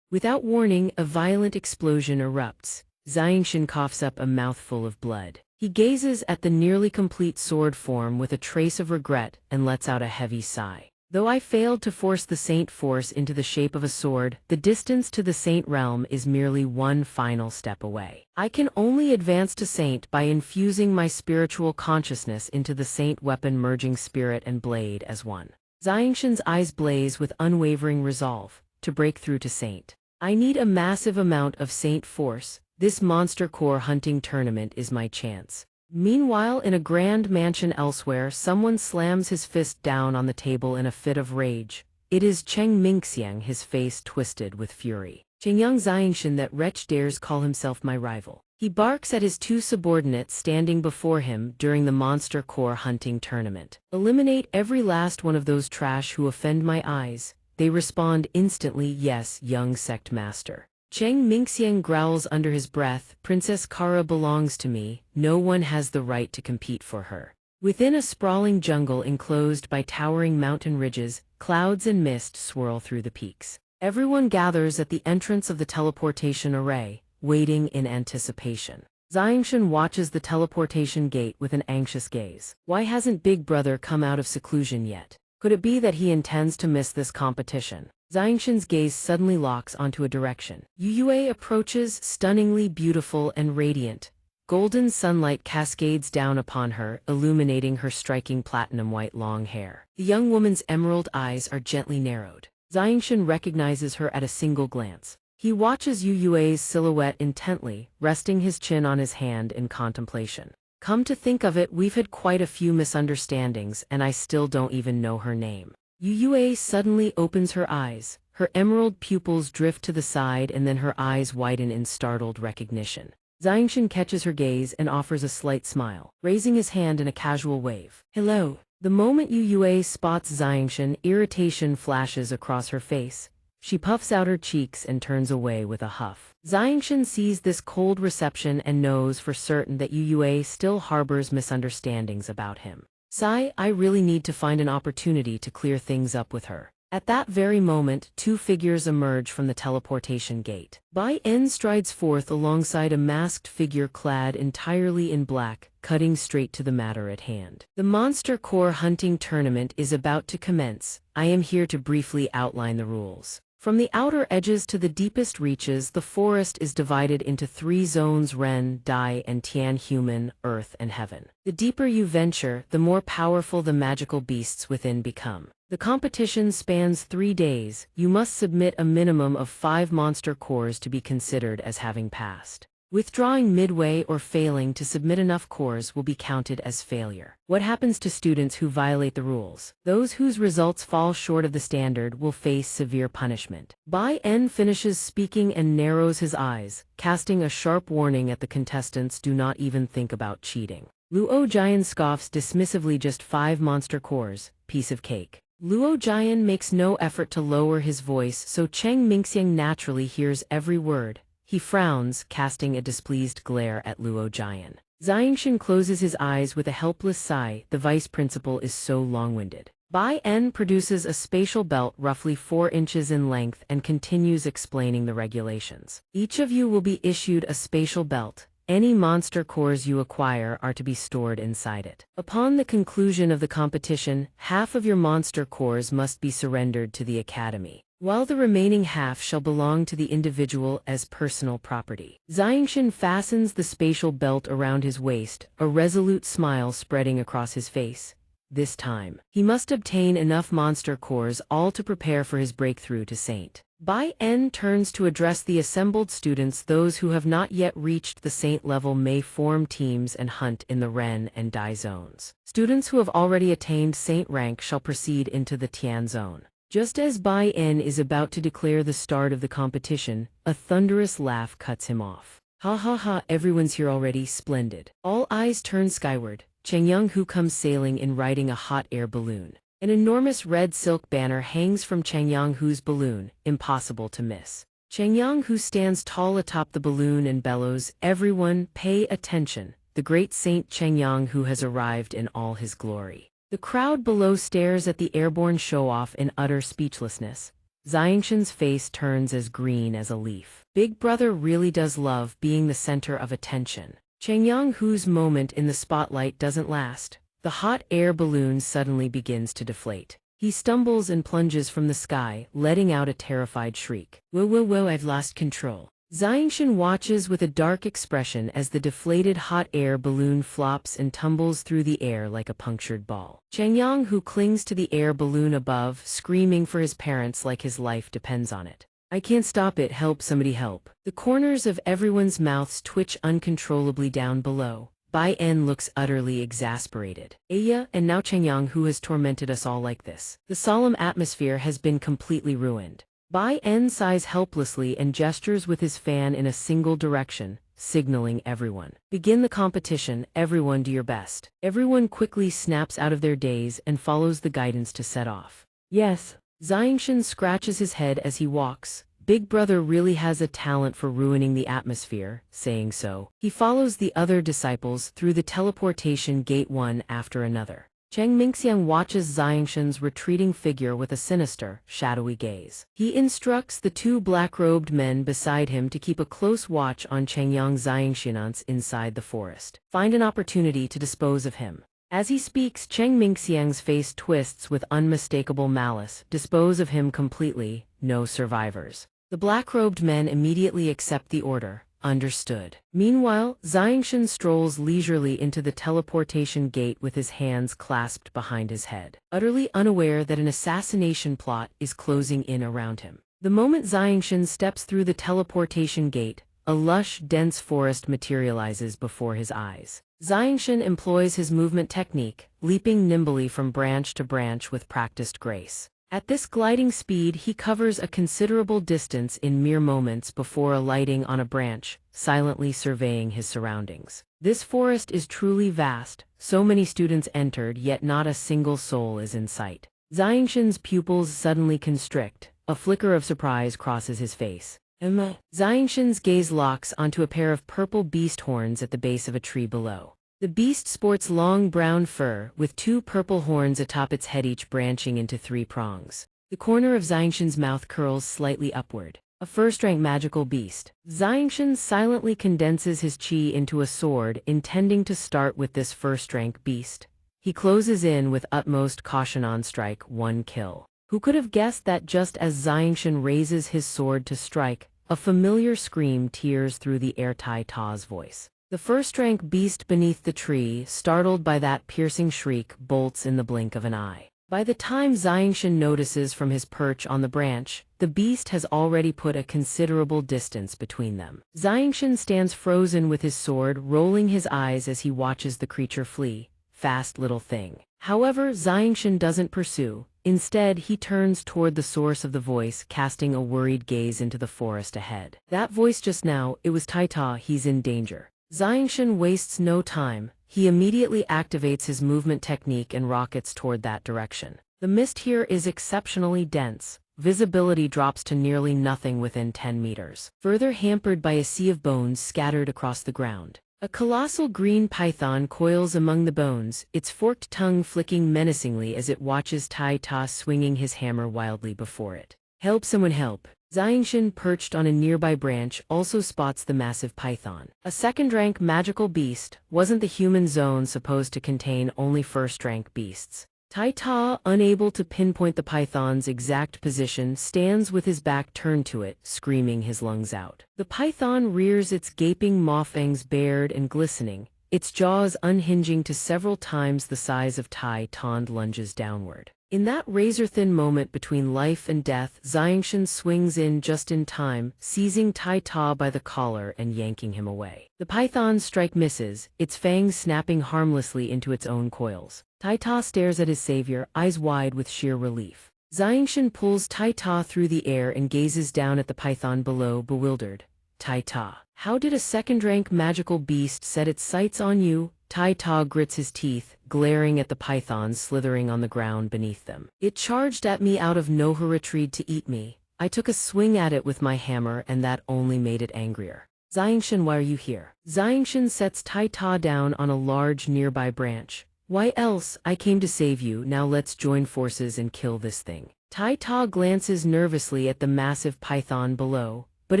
Speaker 1: Without warning, a violent explosion erupts. Xianxian coughs up a mouthful of blood. He gazes at the nearly complete sword form with a trace of regret and lets out a heavy sigh. Though I failed to force the saint force into the shape of a sword, the distance to the saint realm is merely one final step away. I can only advance to saint by infusing my spiritual consciousness into the saint weapon, merging spirit and blade as one. Xianxian's eyes blaze with unwavering resolve to break through to saint. I need a massive amount of saint force. This monster core hunting tournament is my chance. Meanwhile, in a grand mansion elsewhere, someone slams his fist down on the table in a fit of rage. It is Cheng Mingxiang, his face twisted with fury. "Xianxia Xianxian, that wretch dares call himself my rival." He barks at his 2 subordinates standing before him during the monster core hunting tournament. "Eliminate every last one of those trash who offend my eyes." They respond instantly, "Yes, young sect master." Cheng Mingxiang growls under his breath, "Princess Kara belongs to me. No one has the right to compete for her." Within a sprawling jungle enclosed by towering mountain ridges, clouds and mist swirl through the peaks. Everyone gathers at the entrance of the teleportation array, waiting in anticipation. Xianxian watches the teleportation gate with an anxious gaze. Why hasn't Big Brother come out of seclusion yet? Could it be that he intends to miss this competition? Xianxian's gaze suddenly locks onto a direction. Yuyue approaches, stunningly beautiful and radiant. Golden sunlight cascades down upon her, illuminating her striking platinum-white long hair. The young woman's emerald eyes are gently narrowed. Xianxian recognizes her at a single glance. He watches Yuyue's silhouette intently, resting his chin on his hand in contemplation. "Come to think of it, we've had quite a few misunderstandings, and I still don't even know her name." Yuyue suddenly opens her eyes. Her emerald pupils drift to the side and then her eyes widen in startled recognition. Xianxian catches her gaze and offers a slight smile, raising his hand in a casual wave. "Hello." The moment Yuyue spots Xianxian, irritation flashes across her face. She puffs out her cheeks and turns away with a huff. Xianxian sees this cold reception and knows for certain that Yuyue still harbors misunderstandings about him. "Sigh, I really need to find an opportunity to clear things up with her." At that very moment, 2 figures emerge from the teleportation gate. Bai En strides forth alongside a masked figure clad entirely in black, cutting straight to the matter at hand. "The monster core hunting tournament is about to commence. I am here to briefly outline the rules. From the outer edges to the deepest reaches, the forest is divided into 3 zones: Ren, Dai, and Tian, human, earth, and heaven. The deeper you venture, the more powerful the magical beasts within become. The competition spans 3 days. You must submit a minimum of 5 monster cores to be considered as having passed. Withdrawing midway or failing to submit enough cores will be counted as failure. What happens to students who violate the rules? Those whose results fall short of the standard will face severe punishment. Bai En finishes speaking and narrows his eyes, casting a sharp warning at the contestants: do not even think about cheating. Luo Jian scoffs dismissively: just 5 monster cores, piece of cake. Luo Jian makes no effort to lower his voice, so Cheng Mingxiang naturally hears every word. He frowns, casting a displeased glare at Luo Jian. Xianxia closes his eyes with a helpless sigh. The vice principal is so long-winded. Bai En produces a spatial belt roughly 4 inches in length and continues explaining the regulations. Each of you will be issued a spatial belt. Any monster cores you acquire are to be stored inside it. Upon the conclusion of the competition, half of your monster cores must be surrendered to the academy, while the remaining half shall belong to the individual as personal property. Xianxia fastens the spatial belt around his waist, a resolute smile spreading across his face. This time, he must obtain enough monster cores all to prepare for his breakthrough to saint. Bai En turns to address the assembled students. Those who have not yet reached the saint level may form teams and hunt in the Ren and Dai zones. Students who have already attained saint rank shall proceed into the Tian zone. Just as Bai En is about to declare the start of the competition, a thunderous laugh cuts him off. Ha ha ha, everyone's here already, splendid. All eyes turn skyward. Cheng Yanghu comes sailing in riding a hot air balloon. An enormous red silk banner hangs from Cheng Yanghu's balloon, impossible to miss. Cheng Yanghu stands tall atop the balloon and bellows, "Everyone, pay attention. The great Saint Cheng Yanghu has arrived in all his glory." The crowd below stares at the airborne show-off in utter speechlessness. Xianxia's face turns as green as a leaf. Big Brother really does love being the center of attention. Cheng Yanghu's moment in the spotlight doesn't last. The hot air balloon suddenly begins to deflate. He stumbles and plunges from the sky, letting out a terrified shriek. Whoa, whoa, whoa, I've lost control. Xianxia watches with a dark expression as the deflated hot air balloon flops and tumbles through the air like a punctured ball. Cheng Yanghu clings to the air balloon above, screaming for his parents like his life depends on it. "I can't stop it, help, somebody help." The corners of everyone's mouths twitch uncontrollably down below. Bai En looks utterly exasperated. "Aya, and now Cheng Yanghu has tormented us all like this. The solemn atmosphere has been completely ruined." Bai En sighs helplessly and gestures with his fan in a single direction, signaling everyone. "Begin the competition, everyone do your best." Everyone quickly snaps out of their daze and follows the guidance to set off. "Yes." Xianxia scratches his head as he walks. Big Brother really has a talent for ruining the atmosphere. Saying so, he follows the other disciples through the teleportation gate one after another. Cheng Mingxiang watches Xianxia's retreating figure with a sinister, shadowy gaze. He instructs the 2 black-robed men beside him to keep a close watch on Cheng Xianxian inside the forest. Find an opportunity to dispose of him. As he speaks, Cheng Mingxiang's face twists with unmistakable malice. Dispose of him completely, no survivors. The black-robed men immediately accept the order. Understood. Meanwhile, Xianxia strolls leisurely into the teleportation gate with his hands clasped behind his head, utterly unaware that an assassination plot is closing in around him. The moment Xianxia steps through the teleportation gate, a lush, dense forest materializes before his eyes. Xianxia employs his movement technique, leaping nimbly from branch to branch with practiced grace. At this gliding speed, he covers a considerable distance in mere moments before alighting on a branch, silently surveying his surroundings. This forest is truly vast. So many students entered, yet not a single soul is in sight. Xianxia's pupils suddenly constrict. A flicker of surprise crosses his face. Xianxia's gaze locks onto a pair of purple beast horns at the base of a tree below. The beast sports long brown fur, with 2 purple horns atop its head, each branching into 3 prongs. The corner of Xianxia's mouth curls slightly upward. A first-rank magical beast. Xianxia silently condenses his chi into a sword, intending to start with this first-rank beast. He closes in with utmost caution on strike 1 kill. Who could have guessed that just as xianxia raises his sword to strike, a familiar scream tears through the air. Taita's voice. The first-rank beast beneath the tree, startled by that piercing shriek, bolts in the blink of an eye. By the time xianxia notices from his perch on the branch, the beast has already put a considerable distance between them. Xianxia stands frozen with his sword, rolling his eyes as he watches the creature flee. Fast little thing. However, xianxia doesn't pursue. Instead, he turns toward the source of the voice, casting a worried gaze into the forest ahead. That voice just now, it was Taita. He's in danger. Xianxia wastes no time. He immediately activates his movement technique and rockets toward that direction. The mist here is exceptionally dense. Visibility drops to nearly nothing within 10 meters, further hampered by a sea of bones scattered across the ground. A colossal green python coils among the bones, its forked tongue flicking menacingly as it watches Taita swinging his hammer wildly before it. Help, someone help. Xianxia, perched on a nearby branch, also spots the massive python. A second-rank magical beast. Wasn't the human zone supposed to contain only first-rank beasts? Taita, unable to pinpoint the python's exact position, stands with his back turned to it, screaming his lungs out. The python rears its gaping maw, fangs bared and glistening, its jaws unhinging to several times the size of Taita, lunges downward. In that razor-thin moment between life and death, xianxia swings in just in time, seizing Taita by the collar and yanking him away. The python's strike misses, its fangs snapping harmlessly into its own coils. Taita stares at his savior, eyes wide with sheer relief. Xianxia pulls Taita through the air and gazes down at the python below, bewildered. Taita, how did a second-rank magical beast set its sights on you? Taita grits his teeth, glaring at the python slithering on the ground beneath them. It charged at me out of no retreat to eat me. I took a swing at it with my hammer and that only made it angrier. Xianxia, why are you here? Xianxia sets Taita down on a large nearby branch. Why else? I came to save you, now let's join forces and kill this thing. Taita glances nervously at the massive python below. But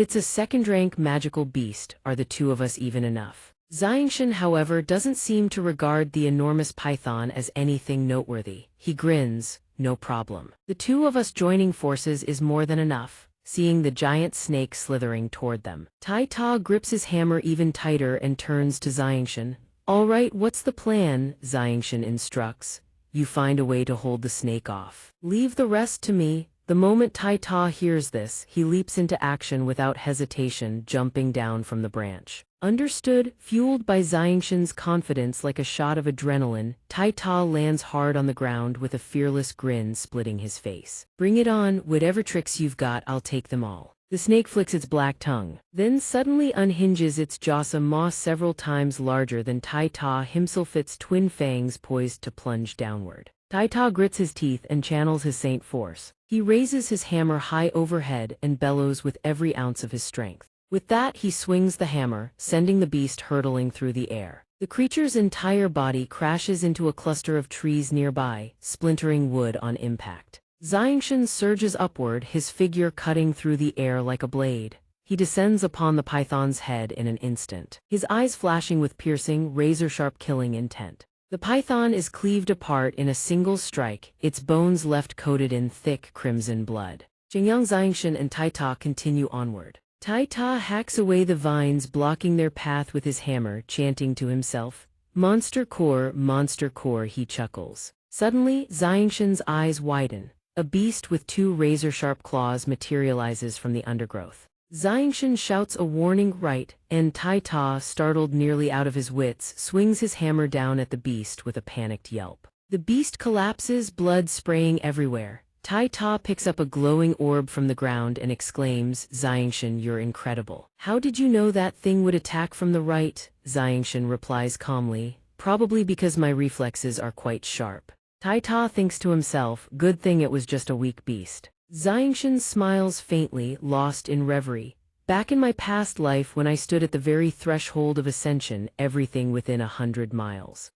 Speaker 1: it's a second-rank magical beast, are the two of us even enough? Xianxia, however, doesn't seem to regard the enormous python as anything noteworthy. He grins, no problem. The two of us joining forces is more than enough. Seeing the giant snake slithering toward them, Taita grips his hammer even tighter and turns to Xianxia. All right, what's the plan? Xianxia instructs. You find a way to hold the snake off. Leave the rest to me. The moment Taita hears this, he leaps into action without hesitation, jumping down from the branch. Understood. Fueled by Xianxia's confidence like a shot of adrenaline, Taita lands hard on the ground with a fearless grin splitting his face. Bring it on, whatever tricks you've got, I'll take them all. The snake flicks its black tongue, then suddenly unhinges its jaws, a maw several times larger than Taita himself, its twin fangs poised to plunge downward. Taita grits his teeth and channels his saint force. He raises his hammer high overhead and bellows with every ounce of his strength. With that, he swings the hammer, sending the beast hurtling through the air. The creature's entire body crashes into a cluster of trees nearby, splintering wood on impact. Xianxia surges upward, his figure cutting through the air like a blade. He descends upon the python's head in an instant, his eyes flashing with piercing, razor-sharp killing intent. The python is cleaved apart in a single strike, its bones left coated in thick crimson blood. Xianxia and Taita continue onward. Taita hacks away the vines blocking their path with his hammer, chanting to himself, monster core, he chuckles. Suddenly, Xianxia's eyes widen. A beast with two razor-sharp claws materializes from the undergrowth. Xianxia shouts a warning right, and Taita, startled nearly out of his wits, swings his hammer down at the beast with a panicked yelp. The beast collapses, blood spraying everywhere. Taita picks up a glowing orb from the ground and exclaims, Xianxia, you're incredible. How did you know that thing would attack from the right? Xianxia replies calmly, probably because my reflexes are quite sharp. Taita thinks to himself, good thing it was just a weak beast. Xianxia smiles faintly, lost in reverie. Back in my past life when I stood at the very threshold of ascension, everything within 100 miles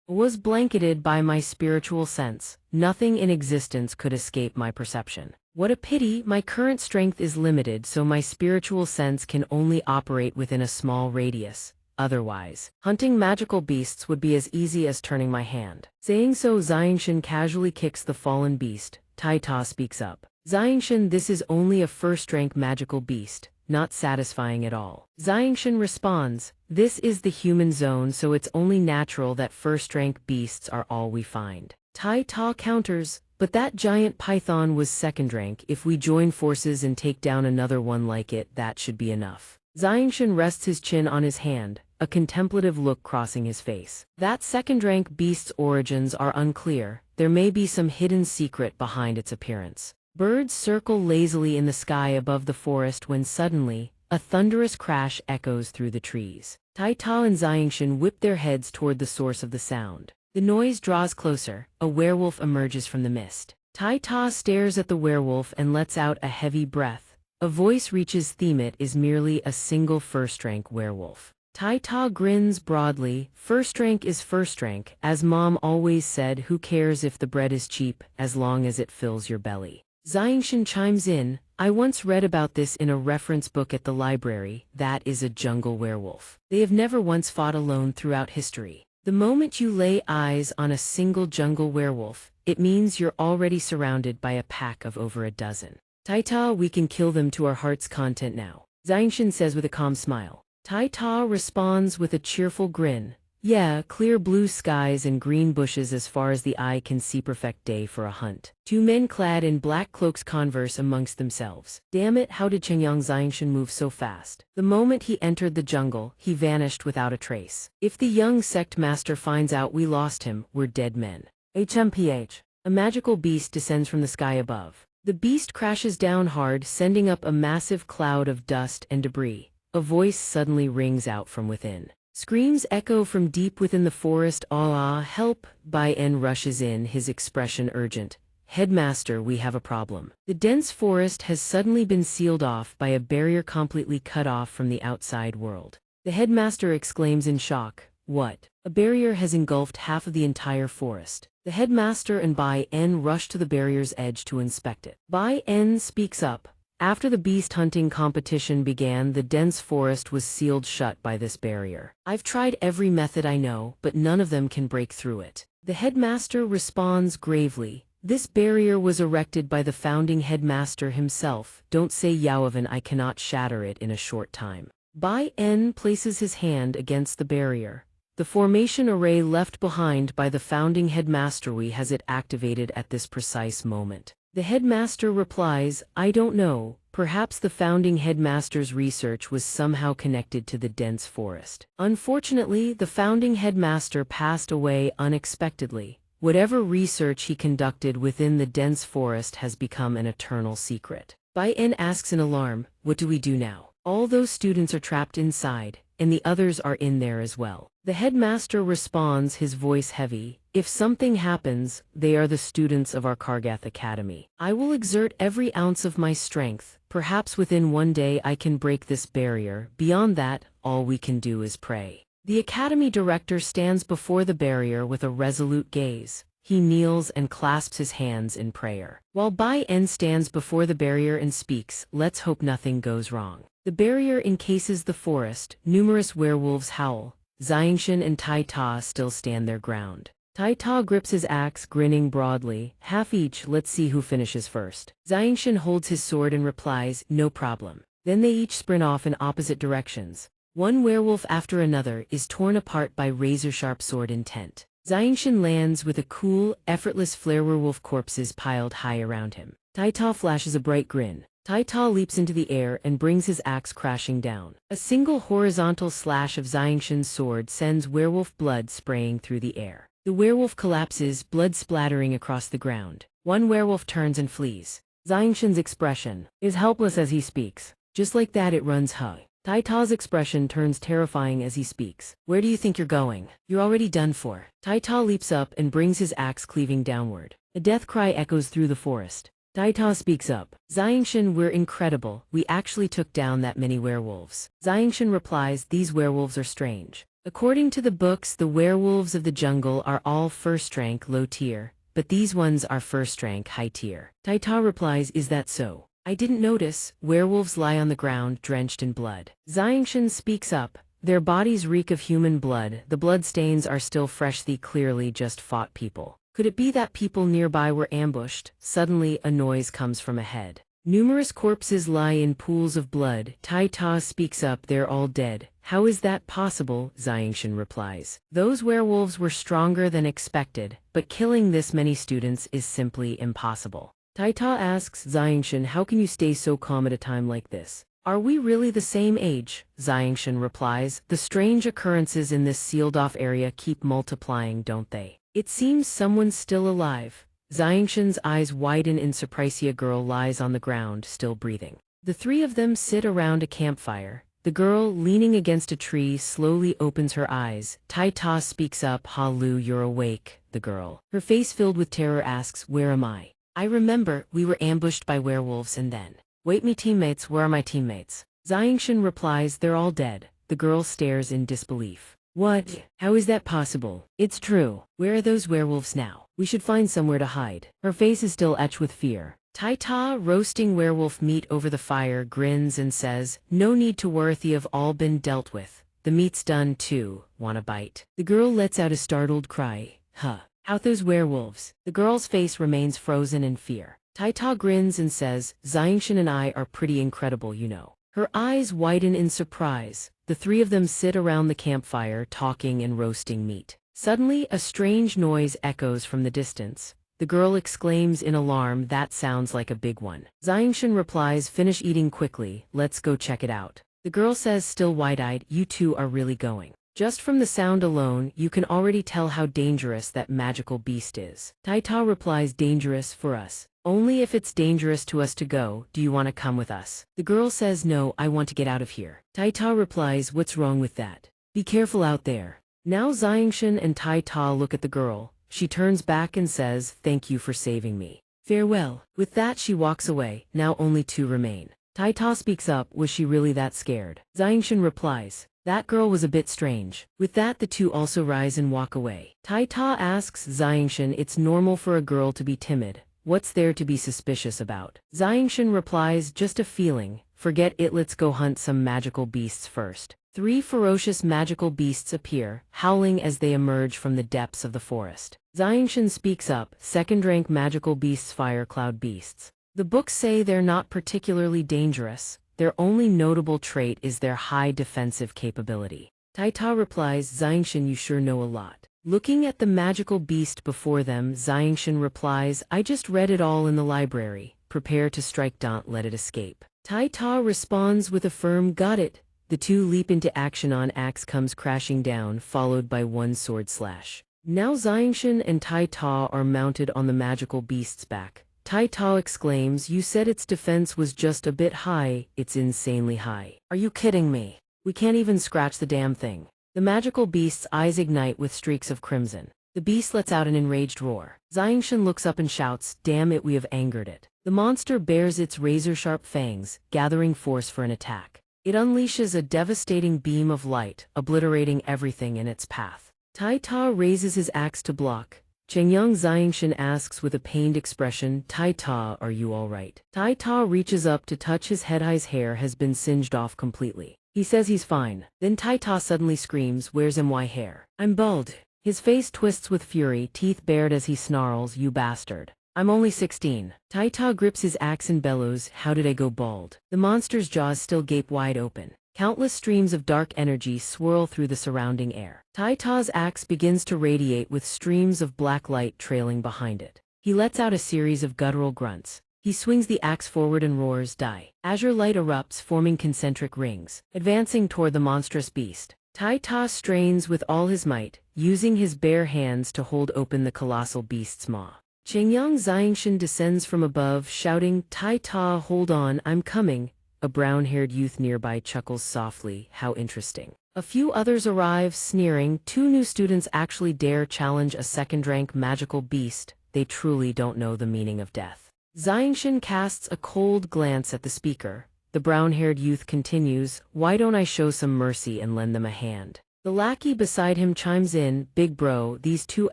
Speaker 1: was blanketed by my spiritual sense. Nothing in existence could escape my perception. What a pity, my current strength is limited, so my spiritual sense can only operate within a small radius. Otherwise, hunting magical beasts would be as easy as turning my hand. Saying so, Xianxia casually kicks the fallen beast, Tai Ta speaks up. Xianxia, this is only a first-rank magical beast, not satisfying at all. Xianxia responds, this is the human zone, so it's only natural that first-rank beasts are all we find. Tai Ta counters, but that giant python was second rank. If we join forces and take down another one like it, that should be enough. Xianxia rests his chin on his hand, a contemplative look crossing his face. That second-rank beast's origins are unclear. There may be some hidden secret behind its appearance. Birds circle lazily in the sky above the forest when suddenly, a thunderous crash echoes through the trees. Tai Ta and Xianxia whip their heads toward the source of the sound. The noise draws closer. A werewolf emerges from the mist. Tai Ta stares at the werewolf and lets out a heavy breath. A voice reaches them. It is merely a single first-rank werewolf. Tai Ta grins broadly. First rank is first rank. As Mom always said, who cares if the bread is cheap, as long as it fills your belly. Xianxia chimes in, I once read about this in a reference book at the library. That is a jungle werewolf. They have never once fought alone throughout history. The moment you lay eyes on a single jungle werewolf, it means you're already surrounded by a pack of over a dozen. Tai Ta, we can kill them to our heart's content now, Xianxia says with a calm smile. Tai Ta responds with a cheerful grin. Yeah, clear blue skies and green bushes as far as the eye can see, perfect day for a hunt. Two men clad in black cloaks converse amongst themselves. Damn it, how did Xianxia move so fast? The moment he entered the jungle, he vanished without a trace. If the young sect master finds out we lost him, we're dead men. HMPH. A magical beast descends from the sky above. The beast crashes down hard, sending up a massive cloud of dust and debris. A voice suddenly rings out from within. Screams echo from deep within the forest. Ah, help! Bai En rushes in, his expression urgent. Headmaster, we have a problem. The dense forest has suddenly been sealed off by a barrier completely cut off from the outside world. The headmaster exclaims in shock. What? A barrier has engulfed half of the entire forest. The headmaster and Bai En rush to the barrier's edge to inspect it. Bai En speaks up. After the beast hunting competition began, the dense forest was sealed shut by this barrier. I've tried every method I know, but none of them can break through it. The headmaster responds gravely. This barrier was erected by the founding headmaster himself. Don't say Yaoven, I cannot shatter it in a short time. Bai En places his hand against the barrier. The formation array left behind by the founding headmaster, we has it activated at this precise moment. The headmaster replies, I don't know, perhaps the founding headmaster's research was somehow connected to the dense forest. Unfortunately, the founding headmaster passed away unexpectedly. Whatever research he conducted within the dense forest has become an eternal secret. Bai En asks in alarm, what do we do now? All those students are trapped inside, and the others are in there as well. The headmaster responds, his voice heavy. If something happens, they are the students of our Kargath Academy. I will exert every ounce of my strength. Perhaps within one day I can break this barrier. Beyond that, all we can do is pray. The academy director stands before the barrier with a resolute gaze. He kneels and clasps his hands in prayer. While Bai En stands before the barrier and speaks, let's hope nothing goes wrong. The barrier encases the forest. Numerous werewolves howl. Xianxia and Tai Ta still stand their ground. Tai Ta grips his axe, grinning broadly. Half each, let's see who finishes first. Xianxia holds his sword and replies, no problem. Then they each sprint off in opposite directions. One werewolf after another is torn apart by razor-sharp sword intent. Xianxia lands with a cool, effortless flare. Werewolf corpses piled high around him. Tai Ta flashes a bright grin. Tai Ta leaps into the air and brings his axe crashing down. A single horizontal slash of Xianxia's sword sends werewolf blood spraying through the air. The werewolf collapses, blood splattering across the ground. One werewolf turns and flees. Xianxia's expression is helpless as he speaks. Just like that, it runs high. Tai Ta's expression turns terrifying as he speaks. Where do you think you're going? You're already done for. Tai Ta leaps up and brings his axe cleaving downward. A death cry echoes through the forest. Tai Ta speaks up. Xianxia, we're incredible. We actually took down that many werewolves. Xianxia replies, these werewolves are strange. According to the books, the werewolves of the jungle are all first rank low tier, but these ones are first rank high tier. Tai Ta replies, is that so? I didn't notice. Werewolves lie on the ground, drenched in blood. Xianxia speaks up. Their bodies reek of human blood. The blood stains are still fresh. They clearly just fought people. Could it be that people nearby were ambushed? Suddenly, a noise comes from ahead. Numerous corpses lie in pools of blood. Tai Ta speaks up, they're all dead. How is that possible? Xianxia replies. Those werewolves were stronger than expected, but killing this many students is simply impossible. Tai Ta asks Xianxia, how can you stay so calm at a time like this? Are we really the same age? Xianxia replies, the strange occurrences in this sealed-off area keep multiplying, don't they? It seems someone's still alive. Xianxia's eyes widen in surprise. A girl lies on the ground, still breathing. The three of them sit around a campfire. The girl, leaning against a tree, slowly opens her eyes. Tai Ta speaks up, Ha Lu, you're awake. The girl, her face filled with terror, asks, where am I? I remember, we were ambushed by werewolves and then. Wait, me teammates, where are my teammates? Xianxia replies, they're all dead. The girl stares in disbelief. What? How is that possible? It's true. Where are those werewolves now? We should find somewhere to hide. Her face is still etched with fear. Tai Ta, roasting werewolf meat over the fire, grins and says, no need to worry, they've all been dealt with. The meat's done too. Want a bite? The girl lets out a startled cry. Huh. How those werewolves? The girl's face remains frozen in fear. Tai Ta grins and says, Xianxia and I are pretty incredible, you know. Her eyes widen in surprise. The three of them sit around the campfire, talking and roasting meat. Suddenly, a strange noise echoes from the distance. The girl exclaims in alarm, that sounds like a big one. Xianxia replies, finish eating quickly, let's go check it out. The girl says, still wide-eyed, you two are really going. Just from the sound alone, you can already tell how dangerous that magical beast is. Tai Ta replies, dangerous for us. Only if it's dangerous to us to go. Do you want to come with us? The girl says, no, I want to get out of here. Tai Ta replies, what's wrong with that? Be careful out there. Now Xianxia and Tai Ta look at the girl. She turns back and says, thank you for saving me. Farewell. With that she walks away. Now only two remain. Tai Ta speaks up, was she really that scared? Xianxia replies, that girl was a bit strange. With that the two also rise and walk away. Tai Ta asks Xianxia, it's normal for a girl to be timid. What's there to be suspicious about? Xianxia replies, just a feeling. Forget it, let's go hunt some magical beasts first. Three ferocious magical beasts appear, howling as they emerge from the depths of the forest. Xianxia speaks up, second-rank magical beasts, fire cloud beasts. The books say they're not particularly dangerous. Their only notable trait is their high defensive capability. Tai Ta replies, Xianxia, you sure know a lot. Looking at the magical beast before them, Xianxia replies, I just read it all in the library. Prepare to strike, don't let it escape. Tai Ta responds with a firm, got it. The two leap into action. On axe comes crashing down, followed by one sword slash. Now Xianxia and Tai Ta are mounted on the magical beast's back. Tai Ta exclaims, you said its defense was just a bit high. It's insanely high. Are you kidding me? We can't even scratch the damn thing. The magical beast's eyes ignite with streaks of crimson. The beast lets out an enraged roar. Xianxia looks up and shouts, damn it, we have angered it. The monster bares its razor-sharp fangs, gathering force for an attack. It unleashes a devastating beam of light, obliterating everything in its path. Tai Ta raises his axe to block. Xianxia asks with a pained expression, Tai Ta, are you all right? Tai Ta reaches up to touch his head. His hair has been singed off completely. He says he's fine. Then Tai Ta suddenly screams, where's my hair? I'm bald. His face twists with fury, teeth bared as he snarls, you bastard. I'm only 16. Tai Ta grips his axe and bellows, how did I go bald? The monster's jaws still gape wide open. Countless streams of dark energy swirl through the surrounding air. Tai Ta's axe begins to radiate with streams of black light trailing behind it. He lets out a series of guttural grunts. He swings the axe forward and roars, die. Azure light erupts, forming concentric rings, advancing toward the monstrous beast. Tai Ta strains with all his might, using his bare hands to hold open the colossal beast's maw. Xianxia descends from above, shouting, Tai Ta, hold on, I'm coming. A brown-haired youth nearby chuckles softly, how interesting. A few others arrive, sneering. Two new students actually dare challenge a second-rank magical beast. They truly don't know the meaning of death. Xianxia casts a cold glance at the speaker. The brown-haired youth continues, why don't I show some mercy and lend them a hand? The lackey beside him chimes in, big bro, these two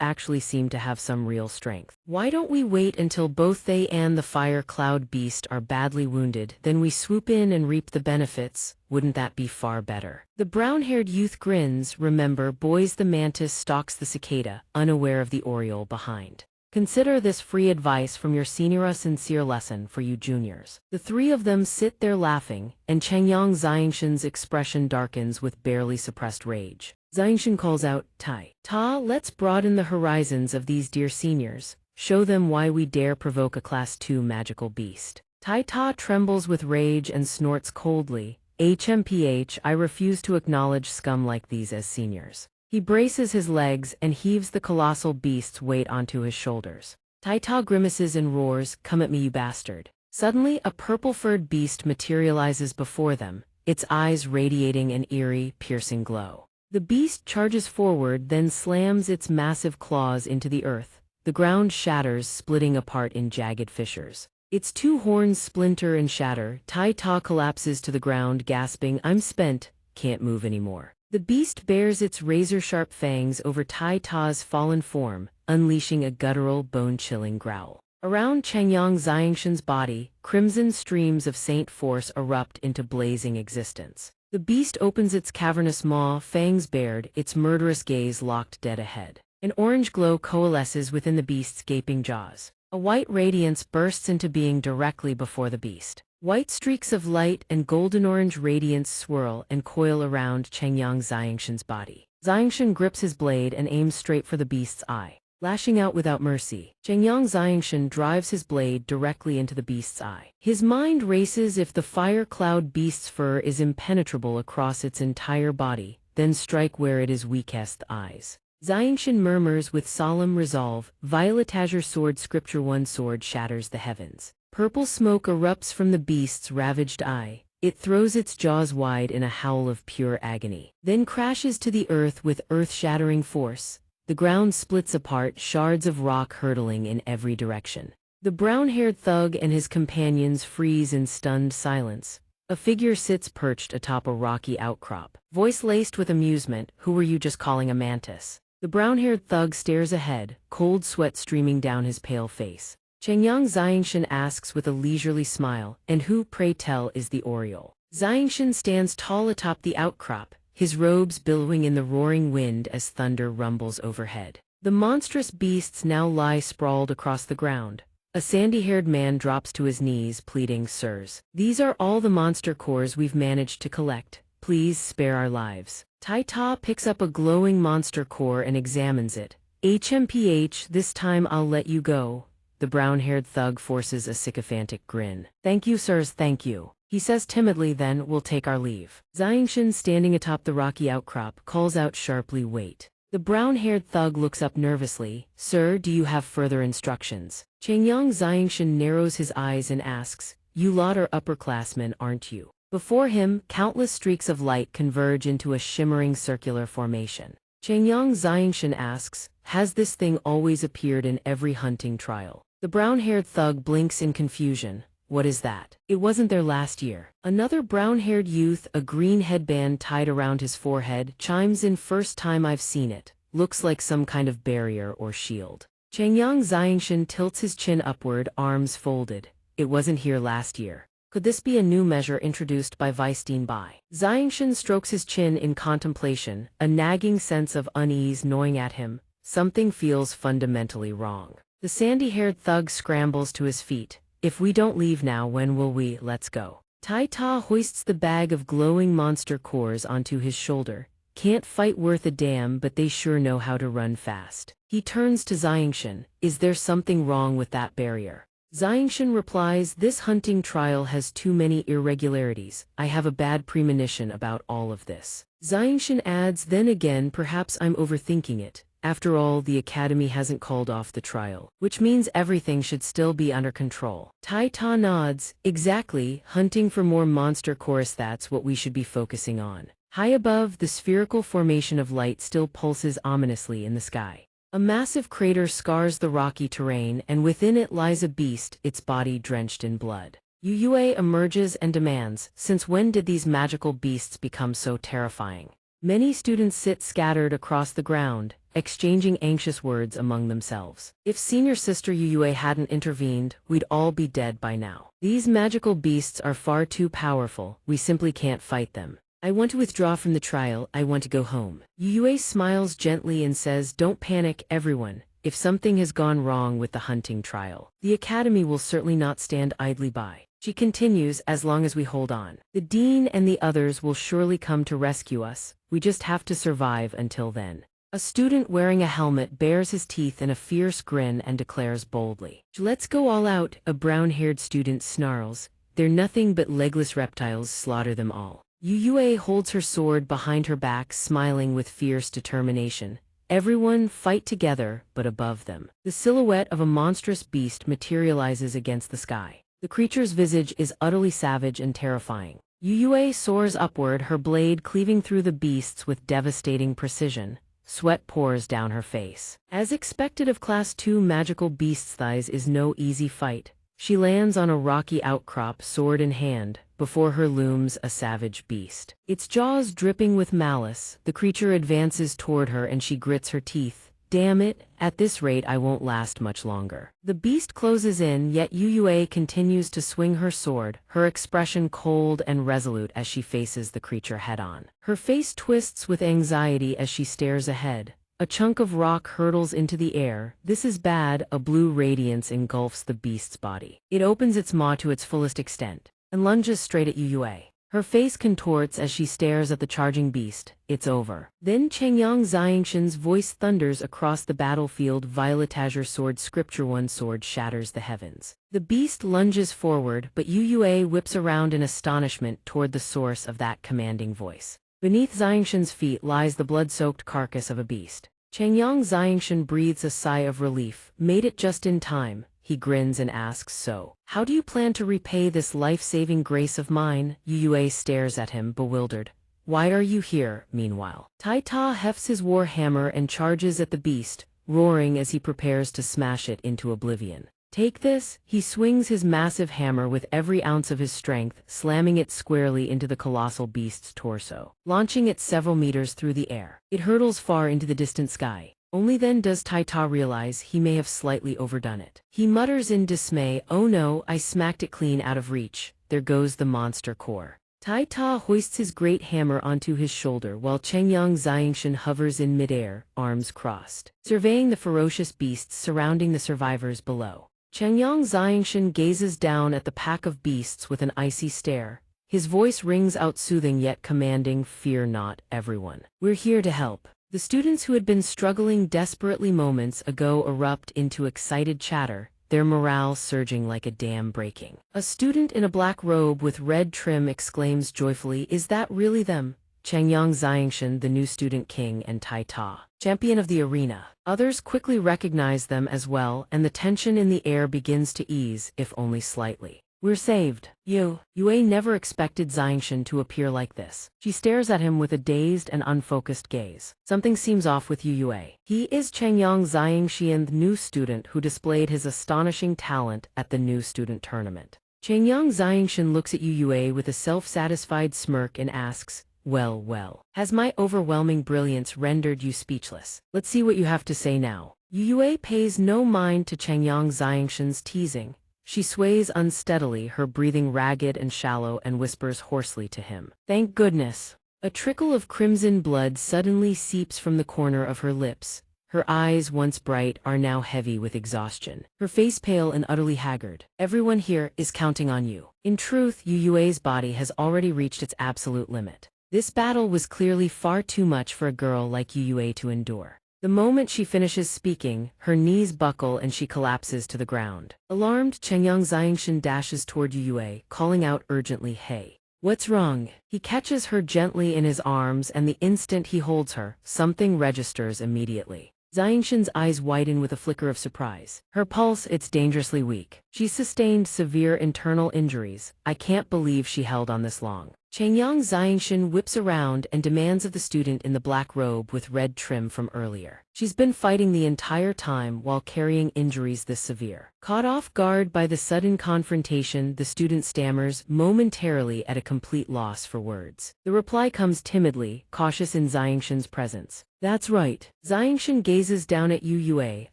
Speaker 1: actually seem to have some real strength. Why don't we wait until both they and the fire cloud beast are badly wounded, then we swoop in and reap the benefits? Wouldn't that be far better? The brown-haired youth grins, remember boys, the mantis stalks the cicada, unaware of the oriole behind. Consider this free advice from your senior, a sincere lesson for you juniors. The three of them sit there laughing, and Changyang Xianxian's expression darkens with barely suppressed rage. Xianxian calls out, Tai Ta, let's broaden the horizons of these dear seniors. Show them why we dare provoke a Class 2 magical beast. Tai Ta trembles with rage and snorts coldly. HMPH, I refuse to acknowledge scum like these as seniors. He braces his legs and heaves the colossal beast's weight onto his shoulders. Tai Ta grimaces and roars, come at me, you bastard. Suddenly, a purple-furred beast materializes before them, its eyes radiating an eerie, piercing glow. The beast charges forward, then slams its massive claws into the earth. The ground shatters, splitting apart in jagged fissures. Its two horns splinter and shatter. Tai Ta collapses to the ground, gasping, I'm spent, can't move anymore. The beast bares its razor-sharp fangs over Tai Ta's fallen form, unleashing a guttural, bone-chilling growl. Around Changyang Xianxian's body, crimson streams of saint force erupt into blazing existence. The beast opens its cavernous maw, fangs bared, its murderous gaze locked dead ahead. An orange glow coalesces within the beast's gaping jaws. A white radiance bursts into being directly before the beast. White streaks of light and golden-orange radiance swirl and coil around Changyang Xianxian's body. Xianxian grips his blade and aims straight for the beast's eye. Lashing out without mercy, Changyang Xianxian drives his blade directly into the beast's eye. His mind races. If the fire cloud beast's fur is impenetrable across its entire body, then strike where it is weakest, the eyes. Xianxian murmurs with solemn resolve, Violet Azure Sword Scripture. One sword shatters the heavens. Purple smoke erupts from the beast's ravaged eye. It throws its jaws wide in a howl of pure agony, then crashes to the earth with earth-shattering force. The ground splits apart, shards of rock hurtling in every direction. The brown-haired thug and his companions freeze in stunned silence. A figure sits perched atop a rocky outcrop, voice laced with amusement, who were you just calling a mantis? The brown-haired thug stares ahead, cold sweat streaming down his pale face. Changyang Xianxian asks with a leisurely smile, and who, pray tell, is the Oriole? Xianxian stands tall atop the outcrop, his robes billowing in the roaring wind as thunder rumbles overhead. The monstrous beasts now lie sprawled across the ground. A sandy-haired man drops to his knees, pleading, sirs, these are all the monster cores we've managed to collect. Please spare our lives. Tai Ta picks up a glowing monster core and examines it. HMPH, this time I'll let you go. The brown-haired thug forces a sycophantic grin. Thank you, sirs, thank you. He says timidly, then we'll take our leave. Xianxian, standing atop the rocky outcrop, calls out sharply, wait. The brown-haired thug looks up nervously. Sir, do you have further instructions? Changyang Xianxian narrows his eyes and asks, you lot are upperclassmen, aren't you? Before him, countless streaks of light converge into a shimmering circular formation. Changyang Xianxian asks, has this thing always appeared in every hunting trial? The brown-haired thug blinks in confusion. What is that? It wasn't there last year. Another brown-haired youth, a green headband tied around his forehead, chimes in, first time I've seen it. Looks like some kind of barrier or shield. Changyang Xianxian tilts his chin upward, arms folded. It wasn't here last year. Could this be a new measure introduced by Weisstein Bai? Xianxian strokes his chin in contemplation, a nagging sense of unease gnawing at him. Something feels fundamentally wrong. The sandy-haired thug scrambles to his feet. If we don't leave now, when will we? Let's go. Tai Ta hoists the bag of glowing monster cores onto his shoulder. Can't fight worth a damn, but they sure know how to run fast. He turns to Xianxian. Is there something wrong with that barrier? Xianxian replies, this hunting trial has too many irregularities. I have a bad premonition about all of this. Xianxian adds, then again, perhaps I'm overthinking it. After all, the Academy hasn't called off the trial, which means everything should still be under control. Tai Ta nods. Exactly, hunting for more monster chorus, that's what we should be focusing on. High above, the spherical formation of light still pulses ominously in the sky. A massive crater scars the rocky terrain, and within it lies a beast, its body drenched in blood. Yue emerges and demands, since when did these magical beasts become so terrifying? Many students sit scattered across the ground, exchanging anxious words among themselves. If senior sister Yue hadn't intervened, we'd all be dead by now. These magical beasts are far too powerful, we simply can't fight them. I want to withdraw from the trial, I want to go home. Yue smiles gently and says, don't panic, everyone. if something has gone wrong with the hunting trial, the academy will certainly not stand idly by. She continues, as long as we hold on. The dean and the others will surely come to rescue us, we just have to survive until then. A student wearing a helmet bares his teeth in a fierce grin and declares boldly, "Let's go all out," a brown-haired student snarls. "They're nothing but legless reptiles, slaughter them all." Yue holds her sword behind her back, smiling with fierce determination. Everyone fight together, but above them. The silhouette of a monstrous beast materializes against the sky. The creature's visage is utterly savage and terrifying. Yue soars upward, her blade cleaving through the beasts with devastating precision. Sweat pours down her face. As expected of Class 2 magical beasts, thighs is no easy fight. She lands on a rocky outcrop, sword in hand. Before her looms a savage beast. Its jaws dripping with malice, the creature advances toward her and she grits her teeth. "Damn it, at this rate I won't last much longer." The beast closes in, yet Yue continues to swing her sword, her expression cold and resolute as she faces the creature head-on. Her face twists with anxiety as she stares ahead. A chunk of rock hurtles into the air. This is bad. A blue radiance engulfs the beast's body. It opens its maw to its fullest extent and lunges straight at Yue. Her face contorts as she stares at the charging beast. "It's over." Then Changyang Xianxian's voice thunders across the battlefield. Violet Azure Sword Scripture 1 sword shatters the heavens. The beast lunges forward, but Yue whips around in astonishment toward the source of that commanding voice. Beneath Xianxian's feet lies the blood-soaked carcass of a beast. Changyang Xianxian breathes a sigh of relief. "Made it just in time." He grins and asks, "So, how do you plan to repay this life-saving grace of mine?" Yue stares at him, bewildered. "Why are you here?" Meanwhile, Tai Ta hefts his war hammer and charges at the beast, roaring as he prepares to smash it into oblivion. "Take this!" He swings his massive hammer with every ounce of his strength, slamming it squarely into the colossal beast's torso, launching it several meters through the air. It hurtles far into the distant sky. Only then does Tai Ta realize he may have slightly overdone it. He mutters in dismay, "Oh no, I smacked it clean out of reach. There goes the monster core." Tai Ta hoists his great hammer onto his shoulder while Changyang Xianxian hovers in midair, arms crossed, surveying the ferocious beasts surrounding the survivors below. Changyang Xianxian gazes down at the pack of beasts with an icy stare. His voice rings out soothing yet commanding, "Fear not, everyone. We're here to help." The students who had been struggling desperately moments ago erupt into excited chatter, their morale surging like a dam breaking. A student in a black robe with red trim exclaims joyfully, "Is that really them?" Changyang Xianxian, the new student king, and Tai Ta, champion of the arena. Others quickly recognize them as well, and the tension in the air begins to ease, if only slightly. "We're saved." Yue never expected Xianxian to appear like this. She stares at him with a dazed and unfocused gaze. Something seems off with Yue. He is Changyang Xianxian, the new student who displayed his astonishing talent at the new student tournament. Changyang Xianxian looks at Yue with a self-satisfied smirk and asks, Well, has my overwhelming brilliance rendered you speechless? Let's see what you have to say now." Yue pays no mind to Changyang Xianxian's teasing. She sways unsteadily, her breathing ragged and shallow, and whispers hoarsely to him, "Thank goodness." A trickle of crimson blood suddenly seeps from the corner of her lips. Her eyes, once bright, are now heavy with exhaustion. Her face pale and utterly haggard. "Everyone here is counting on you." In truth, Yue's body has already reached its absolute limit. This battle was clearly far too much for a girl like Yue to endure. The moment she finishes speaking, her knees buckle and she collapses to the ground. Alarmed, Changyang Xianxian dashes toward Yue, calling out urgently, "Hey, what's wrong?" He catches her gently in his arms, and the instant he holds her, something registers immediately. Xianxian's eyes widen with a flicker of surprise. Her pulse, it's dangerously weak. She's sustained severe internal injuries. I can't believe she held on this long. Changyang Xianxian whips around and demands of the student in the black robe with red trim from earlier. She's been fighting the entire time while carrying injuries this severe. Caught off guard by the sudden confrontation, the student stammers, momentarily at a complete loss for words. The reply comes timidly, cautious in Xianxian's presence. "That's right." Xianxian gazes down at Yue,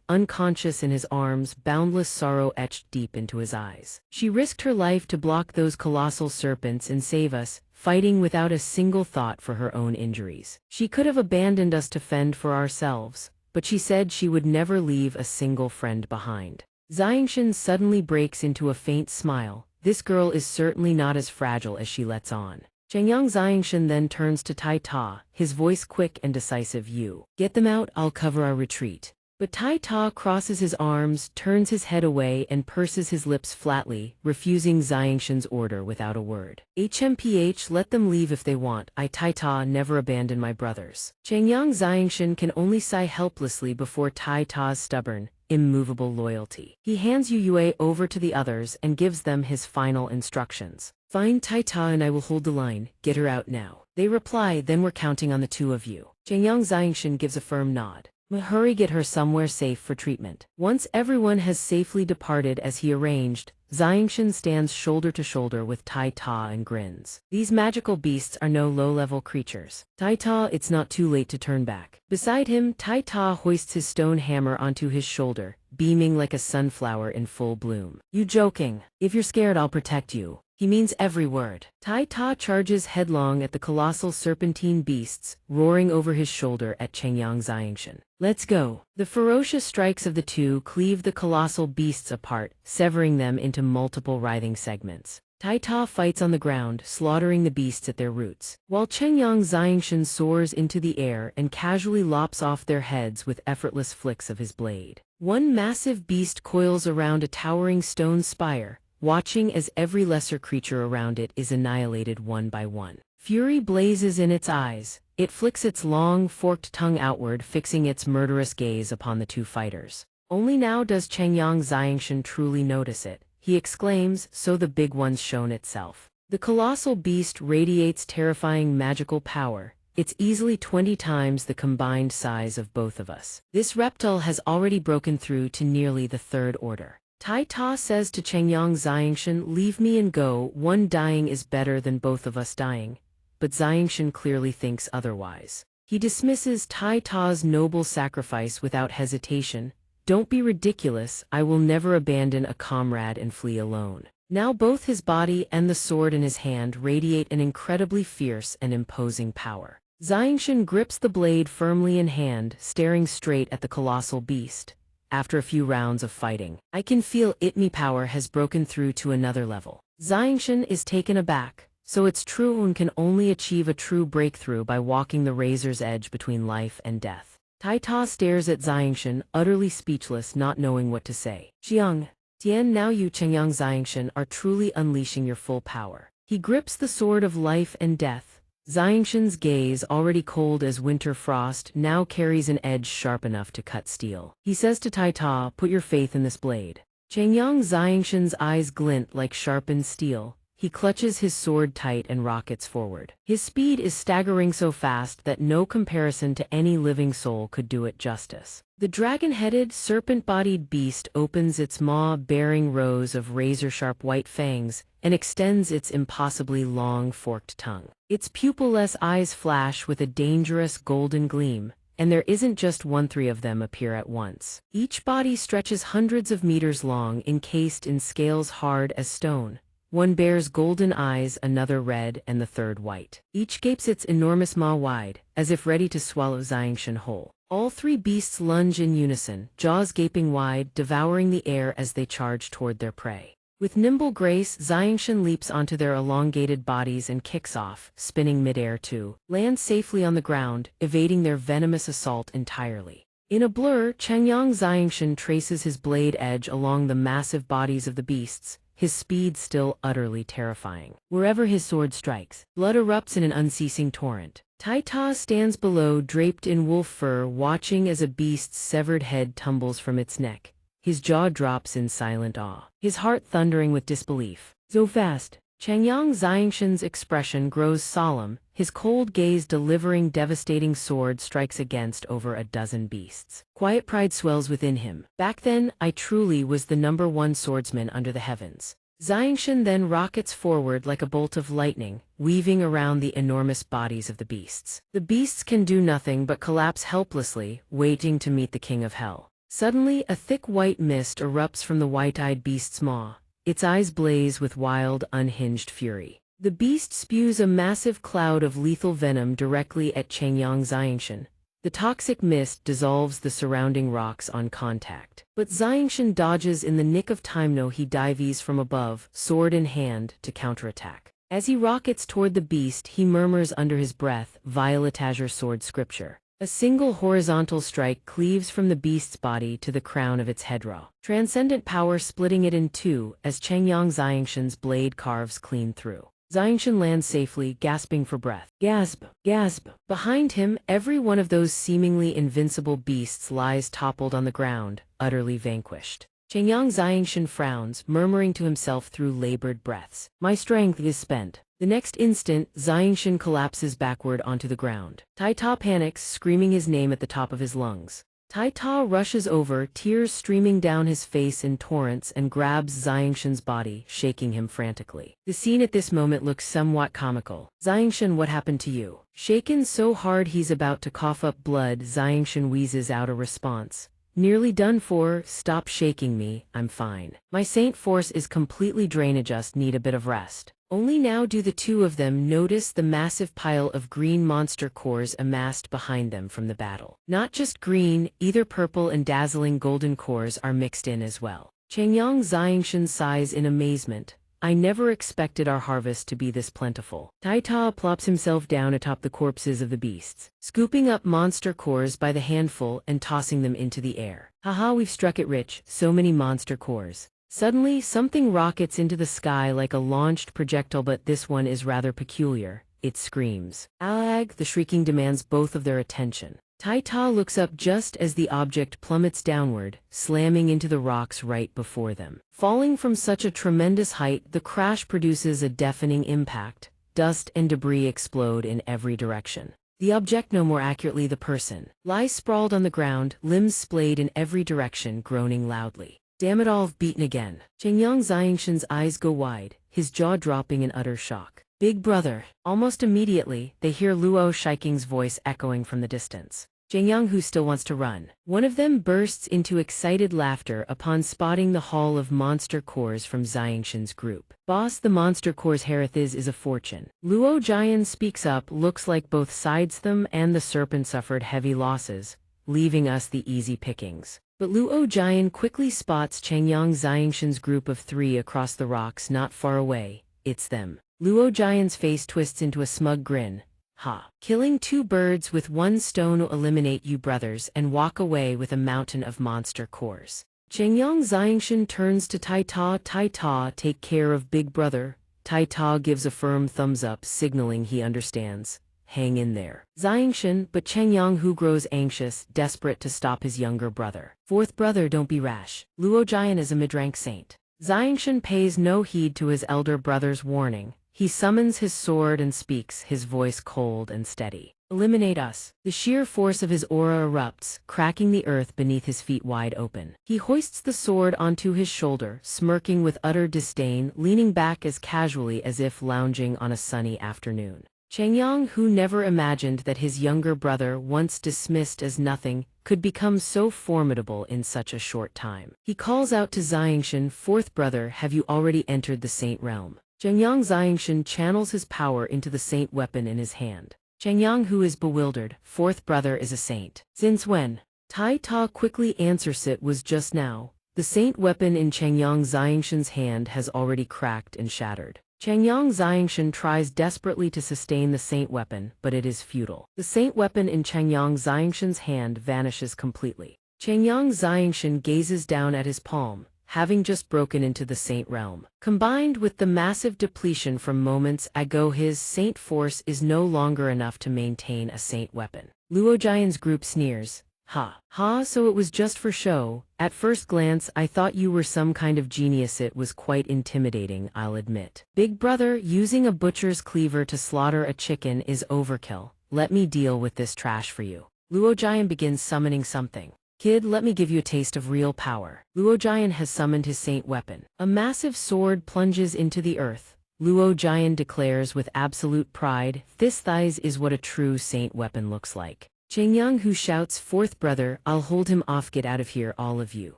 Speaker 1: unconscious in his arms, boundless sorrow etched deep into his eyes. "She risked her life to block those colossal serpents and save us, fighting without a single thought for her own injuries. She could have abandoned us to fend for ourselves. but she said she would never leave a single friend behind. Xianxia suddenly breaks into a faint smile. This girl is certainly not as fragile as she lets on. Xianxia then turns to Tai Ta, his voice quick and decisive. You get them out, I'll cover our retreat. But Tai Ta crosses his arms, turns his head away and purses his lips flatly, refusing Xianxia's order without a word. HMPH, let them leave if they want. I Tai Ta never abandon my brothers. Xianxia can only sigh helplessly before Tai Ta's stubborn, immovable loyalty. He hands Yue over to the others and gives them his final instructions. Find Tai Ta and I will hold the line. Get her out now. They reply, then we're counting on the two of you. Xianxia gives a firm nod. Hurry, get her somewhere safe for treatment. Once everyone has safely departed as he arranged, Xianxia stands shoulder to shoulder with Tai Ta and grins. These magical beasts are no low-level creatures. Tai Ta, it's not too late to turn back. Beside him, Tai Ta hoists his stone hammer onto his shoulder, beaming like a sunflower in full bloom. You joking? If you're scared, I'll protect you. He means every word. Tai Ta charges headlong at the colossal serpentine beasts, roaring over his shoulder at Xianxia. Let's go. The ferocious strikes of the two cleave the colossal beasts apart, severing them into multiple writhing segments. Tai Ta fights on the ground, slaughtering the beasts at their roots, while Xianxia soars into the air and casually lops off their heads with effortless flicks of his blade. One massive beast coils around a towering stone spire, watching as every lesser creature around it is annihilated one by one. Fury blazes in its eyes. It flicks its long, forked tongue outward, fixing its murderous gaze upon the two fighters. Only now does Xianxia truly notice it. He exclaims, so the big one's shown itself. The colossal beast radiates terrifying magical power. It's easily 20 times the combined size of both of us. This reptile has already broken through to nearly the third order. Tai Ta says to Xianxia, leave me and go. One dying is better than both of us dying. But Xianxia clearly thinks otherwise. He dismisses Tai Ta's noble sacrifice without hesitation. Don't be ridiculous, I will never abandon a comrade and flee alone. Now both his body and the sword in his hand radiate an incredibly fierce and imposing power. Xianxia grips the blade firmly in hand, staring straight at the colossal beast. After a few rounds of fighting, I can feel me power has broken through to another level. Xianxia is taken aback. So it's true, one can only achieve a true breakthrough by walking the razor's edge between life and death. Tai Ta stares at Xianxia, utterly speechless, not knowing what to say. Tian, now you Xianxia are truly unleashing your full power. He grips the sword of life and death. Xianxia's gaze, already cold as winter frost, now carries an edge sharp enough to cut steel. He says to Tai Ta, put your faith in this blade. Xianxia's eyes glint like sharpened steel. He clutches his sword tight and rockets forward. His speed is staggering, so fast that no comparison to any living soul could do it justice. The dragon-headed, serpent-bodied beast opens its maw-bearing rows of razor-sharp white fangs and extends its impossibly long forked tongue. Its pupil-less eyes flash with a dangerous golden gleam, and there isn't just one, three of them appear at once. Each body stretches hundreds of meters long, encased in scales hard as stone. One bears golden eyes, another red, and the third white. Each gapes its enormous maw wide, as if ready to swallow Xianxia whole. All three beasts lunge in unison, jaws gaping wide, devouring the air as they charge toward their prey. With nimble grace, Xianxia leaps onto their elongated bodies and kicks off, spinning midair to land safely on the ground, evading their venomous assault entirely. In a blur, Xianxia traces his blade edge along the massive bodies of the beasts, his speed still utterly terrifying. Wherever his sword strikes, blood erupts in an unceasing torrent. Tai Ta stands below, draped in wolf fur, watching as a beast's severed head tumbles from its neck. His jaw drops in silent awe, his heart thundering with disbelief. So fast. Xianxia's expression grows solemn, his cold gaze delivering devastating sword strikes against over a dozen beasts. Quiet pride swells within him. Back then, I truly was the #1 swordsman under the heavens. Xianxia then rockets forward like a bolt of lightning, weaving around the enormous bodies of the beasts. The beasts can do nothing but collapse helplessly, waiting to meet the king of hell. Suddenly, a thick white mist erupts from the white-eyed beast's maw. Its eyes blaze with wild, unhinged fury. The beast spews a massive cloud of lethal venom directly at Xianxia, The toxic mist dissolves the surrounding rocks on contact. But xianxia dodges in the nick of time. No, he dives from above, sword in hand, to counterattack. As he rockets toward the beast, he murmurs under his breath, Violet Azure Sword Scripture. A single horizontal strike cleaves from the beast's body to the crown of its headrow. Transcendent power splitting it in two as xianxia's blade carves clean through. Xianxia lands safely, gasping for breath. Gasp! Gasp! Behind him, every one of those seemingly invincible beasts lies toppled on the ground, utterly vanquished. Xianxia frowns, murmuring to himself through labored breaths. My strength is spent. The next instant, Xianxia collapses backward onto the ground. Tai Ta panics, screaming his name at the top of his lungs. Tai Ta rushes over, tears streaming down his face in torrents, and grabs Xianxia's body, shaking him frantically. The scene at this moment looks somewhat comical. Xianxia, what happened to you? Shaken so hard he's about to cough up blood, Xianxia wheezes out a response. Nearly done for, stop shaking me, I'm fine. My saint force is completely drained, just need a bit of rest. Only now do the two of them notice the massive pile of green monster cores amassed behind them from the battle. Not just green, either purple and dazzling golden cores are mixed in as well. Xianxia sighs in amazement. I never expected our harvest to be this plentiful. Tai Ta plops himself down atop the corpses of the beasts, scooping up monster cores by the handful and tossing them into the air. Haha, we've struck it rich, so many monster cores. Suddenly, something rockets into the sky like a launched projectile, but this one is rather peculiar. It screams. Alag! The shrieking demands both of their attention. Tai Ta looks up just as the object plummets downward, slamming into the rocks right before them. Falling from such a tremendous height, the crash produces a deafening impact. Dust and debris explode in every direction. The object, no, more accurately the person, lies sprawled on the ground, limbs splayed in every direction, groaning loudly. Damn it all, I've beaten again. Xianxia's eyes go wide, his jaw dropping in utter shock. Big brother. Almost immediately, they hear Luo Shiking's voice echoing from the distance. Who still wants to run. One of them bursts into excited laughter upon spotting the haul of monster cores from Xianxia's group. Boss, the monster cores Harith is a fortune. Luo Jian speaks up, looks like both sides them and the serpent suffered heavy losses, leaving us the easy pickings. But Luo Jian quickly spots Xianxia's group of 3 across the rocks not far away. It's them. Luo Jian's face twists into a smug grin. Ha! Killing 2 birds with 1 stone will eliminate you brothers and walk away with a mountain of monster cores. Xianxia turns to Tai Ta. Tai Ta, take care of big brother. Tai Ta gives a firm thumbs up, signaling he understands. Hang in there. Xianxia, but Who grows anxious, desperate to stop his younger brother. 4th brother, don't be rash. Luo Jian is a mid-rank saint. Xianxia pays no heed to his elder brother's warning. He summons his sword and speaks, his voice cold and steady. Eliminate us. The sheer force of his aura erupts, cracking the earth beneath his feet wide open. He hoists the sword onto his shoulder, smirking with utter disdain, leaning back as casually as if lounging on a sunny afternoon. Who never imagined that his younger brother, once dismissed as nothing, could become so formidable in such a short time. He calls out to Xianxia, 4th brother, have you already entered the saint realm? Xianxia channels his power into the saint weapon in his hand. Who is bewildered, 4th brother is a saint. Since when? Tai Ta quickly answers, it was just now. The saint weapon in Xianxia's hand has already cracked and shattered. Xianxia tries desperately to sustain the saint weapon, but it is futile. The saint weapon in Xianxia's hand vanishes completely. Xianxia gazes down at his palm, having just broken into the saint realm. Combined with the massive depletion from moments ago, his saint force is no longer enough to maintain a saint weapon. Luo Jian's group sneers. Ha. Ha, so it was just for show. At first glance, I thought you were some kind of genius. It was quite intimidating, I'll admit. Big brother, using a butcher's cleaver to slaughter a chicken is overkill. Let me deal with this trash for you. Luo Jian begins summoning something. Kid, let me give you a taste of real power. Luo Jian has summoned his saint weapon. A massive sword plunges into the earth. Luo Jian declares with absolute pride, this thighs is what a true saint weapon looks like. Who shouts, 4th brother, I'll hold him off, get out of here all of you.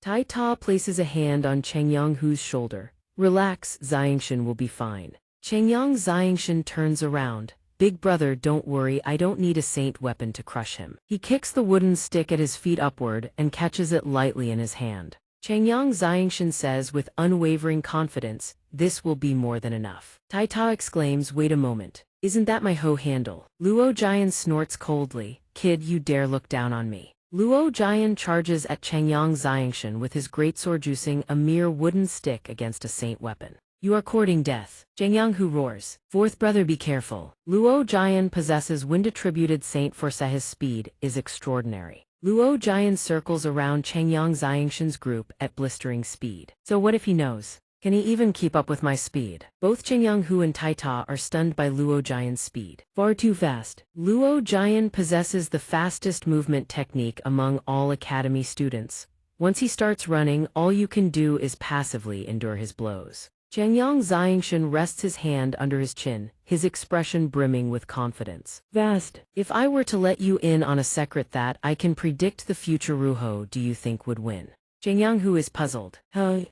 Speaker 1: Tai Ta places a hand on Who's shoulder. Relax, Xianxia will be fine. Xianxia turns around. Big brother, don't worry, I don't need a saint weapon to crush him. He kicks the wooden stick at his feet upward and catches it lightly in his hand. Xianxia says with unwavering confidence, this will be more than enough. Taita exclaims, wait a moment. Isn't that my hoe handle? Luo Jian snorts coldly, kid, you dare look down on me. Luo Jian charges at Xianxia with his greatsword, juicing a mere wooden stick against a saint weapon. You are courting death. Xianxia roars. Fourth brother, be careful. Luo Jian possesses wind-attributed saint force. His speed is extraordinary. Luo Jian circles around Xianxia's group at blistering speed. So what if he knows? Can he even keep up with my speed? Both Xianxia and Taita are stunned by Luo Jian's speed. Far too fast. Luo Jian possesses the fastest movement technique among all academy students. Once he starts running, all you can do is passively endure his blows. Xianxia rests his hand under his chin, his expression brimming with confidence. Vast. If I were to let you in on a secret that I can predict the future, Ruho, do you think would win? Xianxia is puzzled.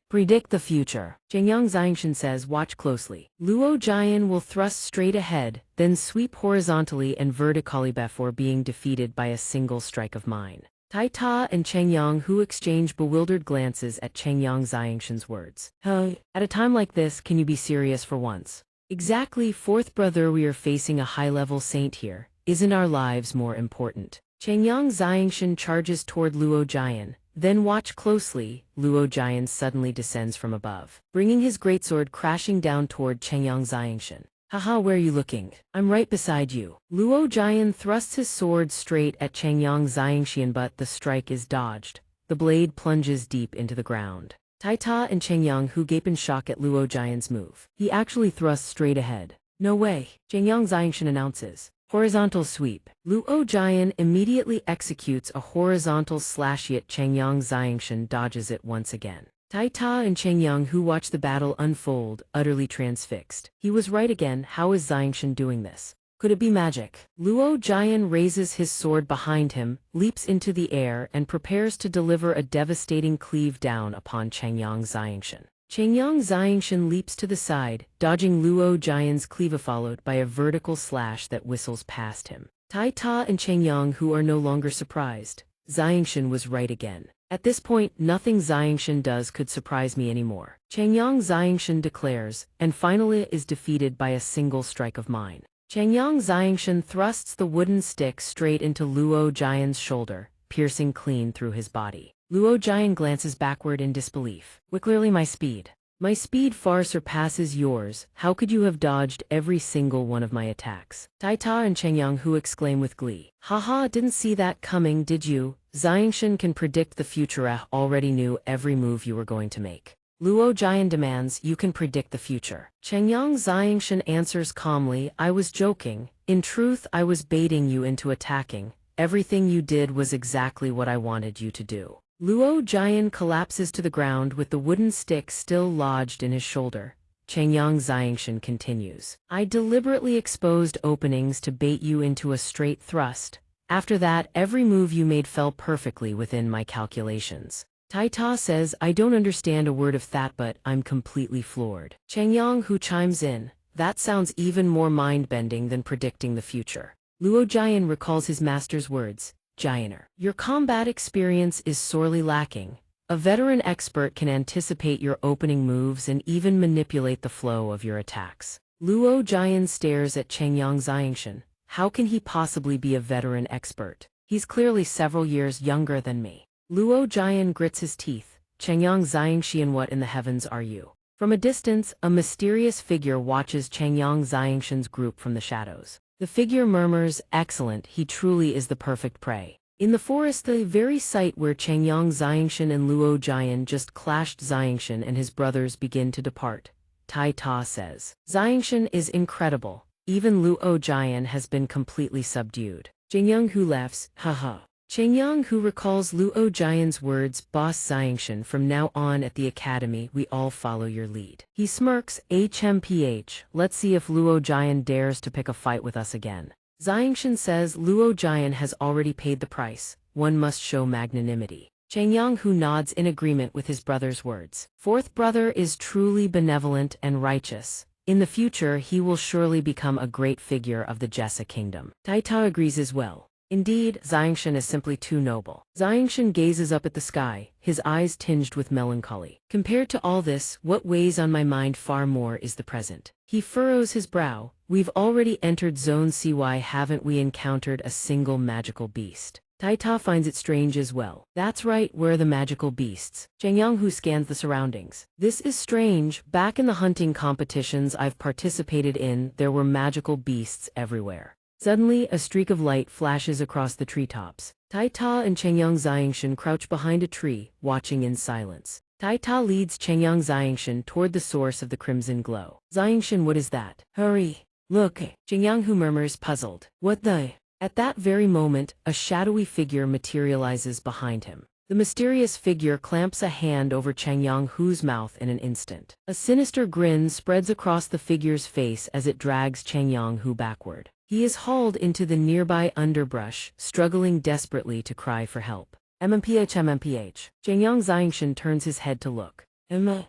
Speaker 1: Predict the future. Xianxia says, watch closely. Luo Jian will thrust straight ahead, then sweep horizontally and vertically before being defeated by a single strike of mine. Taita and Xianxia exchange bewildered glances at Xianxia's words. At a time like this, can you be serious for once? Exactly, fourth brother, we are facing a high-level saint here. Isn't our lives more important? Xianxia charges toward Luo Jian. Then watch closely, Luo Jian suddenly descends from above, bringing his greatsword crashing down toward Xianxia. Haha, where are you looking? I'm right beside you. Luo Jian thrusts his sword straight at Xianxia, but the strike is dodged. The blade plunges deep into the ground. Taita and Xianxia gape in shock at Luo Jian's move. He actually thrusts straight ahead. No way, Xianxia announces. Horizontal sweep. Luo Jian immediately executes a horizontal slash, yet Xianxia dodges it once again. Taita and Xianxia watch the battle unfold, utterly transfixed. He was right again. How is Xianxia doing this? Could it be magic? Luo Jian raises his sword behind him, leaps into the air, and prepares to deliver a devastating cleave down upon Xianxia. Xianxia leaps to the side, dodging Luo Jian's cleave, followed by a vertical slash that whistles past him. Taita and Xianxia are no longer surprised. Xianxia was right again. At this point, nothing Xianxia does could surprise me anymore. Xianxia declares, and finally is defeated by a single strike of mine. Xianxia thrusts the wooden stick straight into Luo Jian's shoulder, piercing clean through his body. Luo Jian glances backward in disbelief. Clearly my speed. My speed far surpasses yours. How could you have dodged every single one of my attacks? Taita and Xianxia exclaim with glee. Haha, didn't see that coming, did you? Xianxia can predict the future. I already knew every move you were going to make. Luo Jian demands, you can predict the future. Xianxia answers calmly, I was joking. In truth, I was baiting you into attacking. Everything you did was exactly what I wanted you to do. Luo Jian collapses to the ground with the wooden stick still lodged in his shoulder. Xianxia continues. I deliberately exposed openings to bait you into a straight thrust. After that, every move you made fell perfectly within my calculations. Taita says, I don't understand a word of that, but I'm completely floored. Xianxia chimes in, that sounds even more mind-bending than predicting the future. Luo Jian recalls his master's words, Jianer, your combat experience is sorely lacking. A veteran expert can anticipate your opening moves and even manipulate the flow of your attacks. Luo Jian stares at Xianxia. How can he possibly be a veteran expert? He's clearly several years younger than me. Luo Jian grits his teeth. Xianxia, what in the heavens are you? From a distance, a mysterious figure watches Xianxia's group from the shadows. The figure murmurs, excellent, he truly is the perfect prey. In the forest, the very site where Xianxia and Luo Jian just clashed, Xianxia and his brothers begin to depart. Taita says, Xianxia is incredible. Even Luo Jian has been completely subdued. Xianxia laughs, haha. Xianxia recalls Luo Jian's words, Boss Xianxia, from now on at the academy we all follow your lead. He smirks, HMPH, let's see if Luo Jian dares to pick a fight with us again. Xianxia says Luo Jian has already paid the price, one must show magnanimity. Xianxia nods in agreement with his brother's words. Fourth brother is truly benevolent and righteous. In the future he will surely become a great figure of the Jessa kingdom. Taita agrees as well. Indeed, Xianxia is simply too noble. Xianxia gazes up at the sky, his eyes tinged with melancholy. Compared to all this, what weighs on my mind far more is the present. He furrows his brow. We've already entered Zone CY, haven't we encountered a single magical beast? Taita finds it strange as well. That's right, where are the magical beasts? Xianxia scans the surroundings. This is strange. Back in the hunting competitions I've participated in, there were magical beasts everywhere. Suddenly, a streak of light flashes across the treetops. Taita and Xianxia crouch behind a tree, watching in silence. Taita leads Xianxia toward the source of the crimson glow. Xianxia, what is that? Hurry! Look! Xianxia murmurs, puzzled. What the? At that very moment, a shadowy figure materializes behind him. The mysterious figure clamps a hand over Xianxia's mouth in an instant. A sinister grin spreads across the figure's face as it drags Xianxia backward. He is hauled into the nearby underbrush, struggling desperately to cry for help. MMPH. Xianxia turns his head to look.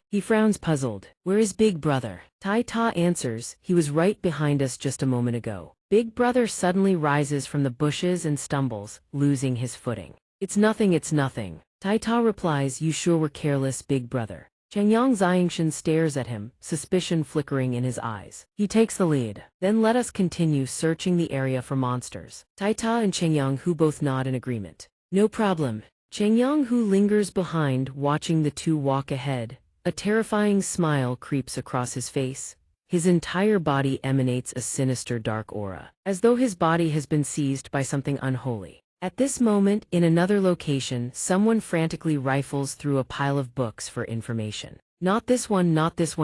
Speaker 1: He frowns puzzled. Where is Big Brother? Taita answers, he was right behind us just a moment ago. Big Brother suddenly rises from the bushes and stumbles, losing his footing. It's nothing, it's nothing. Taita replies, you sure were careless, Big Brother. Xianxia stares at him, suspicion flickering in his eyes. He takes the lead. Then let us continue searching the area for monsters. Taita and Xianxia both nod in agreement. No problem. Xianxia lingers behind, watching the two walk ahead. A terrifying smile creeps across his face. His entire body emanates a sinister dark aura, as though his body has been seized by something unholy. At this moment, in another location, someone frantically rifles through a pile of books for information. Not this one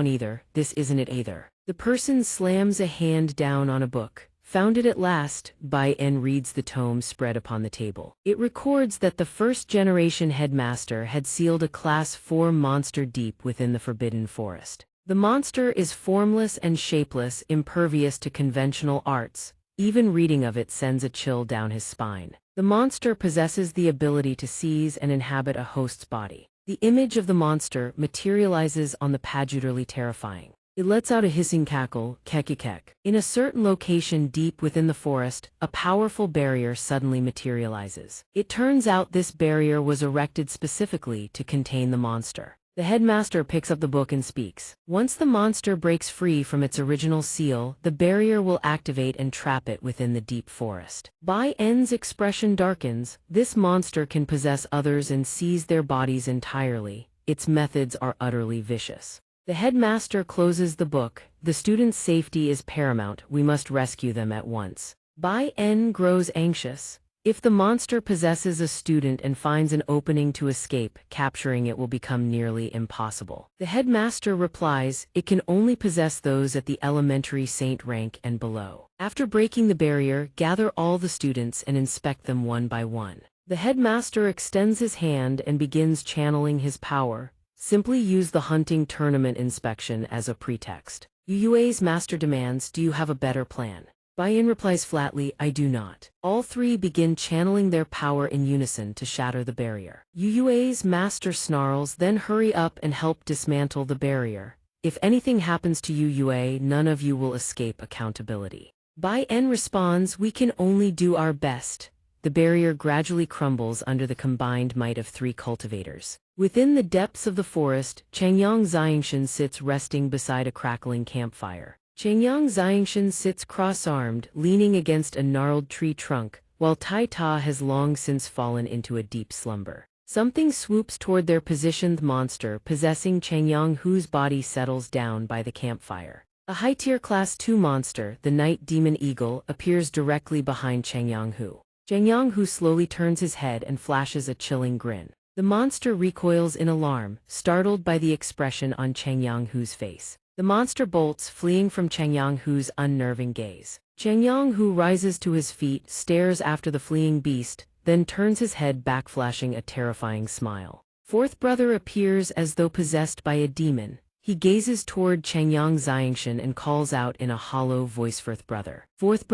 Speaker 1: either, this isn't it either. The person slams a hand down on a book. Found it at last, Bai En reads the tome spread upon the table. It records that the first-generation headmaster had sealed a Class 4 monster deep within the Forbidden Forest. The monster is formless and shapeless, impervious to conventional arts. Even reading of it sends a chill down his spine. The monster possesses the ability to seize and inhabit a host's body. The image of the monster materializes on the page, utterly terrifying. It lets out a hissing cackle, kekikek. In a certain location deep within the forest, a powerful barrier suddenly materializes. It turns out this barrier was erected specifically to contain the monster. The headmaster picks up the book and speaks. Once the monster breaks free from its original seal, the barrier will activate and trap it within the deep forest. Bai En's expression darkens. This monster can possess others and seize their bodies entirely. Its methods are utterly vicious. The headmaster closes the book. The students' safety is paramount. We must rescue them at once. Bai En grows anxious. If the monster possesses a student and finds an opening to escape, capturing it will become nearly impossible. The headmaster replies, it can only possess those at the elementary saint rank and below. After breaking the barrier, gather all the students and inspect them one by one. The headmaster extends his hand and begins channeling his power. Simply use the hunting tournament inspection as a pretext. Yue's master demands, do you have a better plan? Bai En replies flatly, I do not. All three begin channeling their power in unison to shatter the barrier. Yue's master snarls, then hurry up and help dismantle the barrier. If anything happens to Yue, none of you will escape accountability. Bai En responds, we can only do our best. The barrier gradually crumbles under the combined might of three cultivators. Within the depths of the forest, Xianxia sits resting beside a crackling campfire. Xianxia sits cross-armed, leaning against a gnarled tree trunk, while Taita has long since fallen into a deep slumber. Something swoops toward their positioned monster possessing Xianxia's body settles down by the campfire. A high-tier Class 2 monster, the Night Demon Eagle, appears directly behind Xianxia. Xianxia slowly turns his head and flashes a chilling grin. The monster recoils in alarm, startled by the expression on Xianxia's face. The monster bolts, fleeing from Xianxia's unnerving gaze. Xianxia rises to his feet, stares after the fleeing beast, then turns his head back, flashing a terrifying smile. Fourth brother appears as though possessed by a demon. He gazes toward Xianxia and calls out in a hollow voice, Fourth brother. Fourth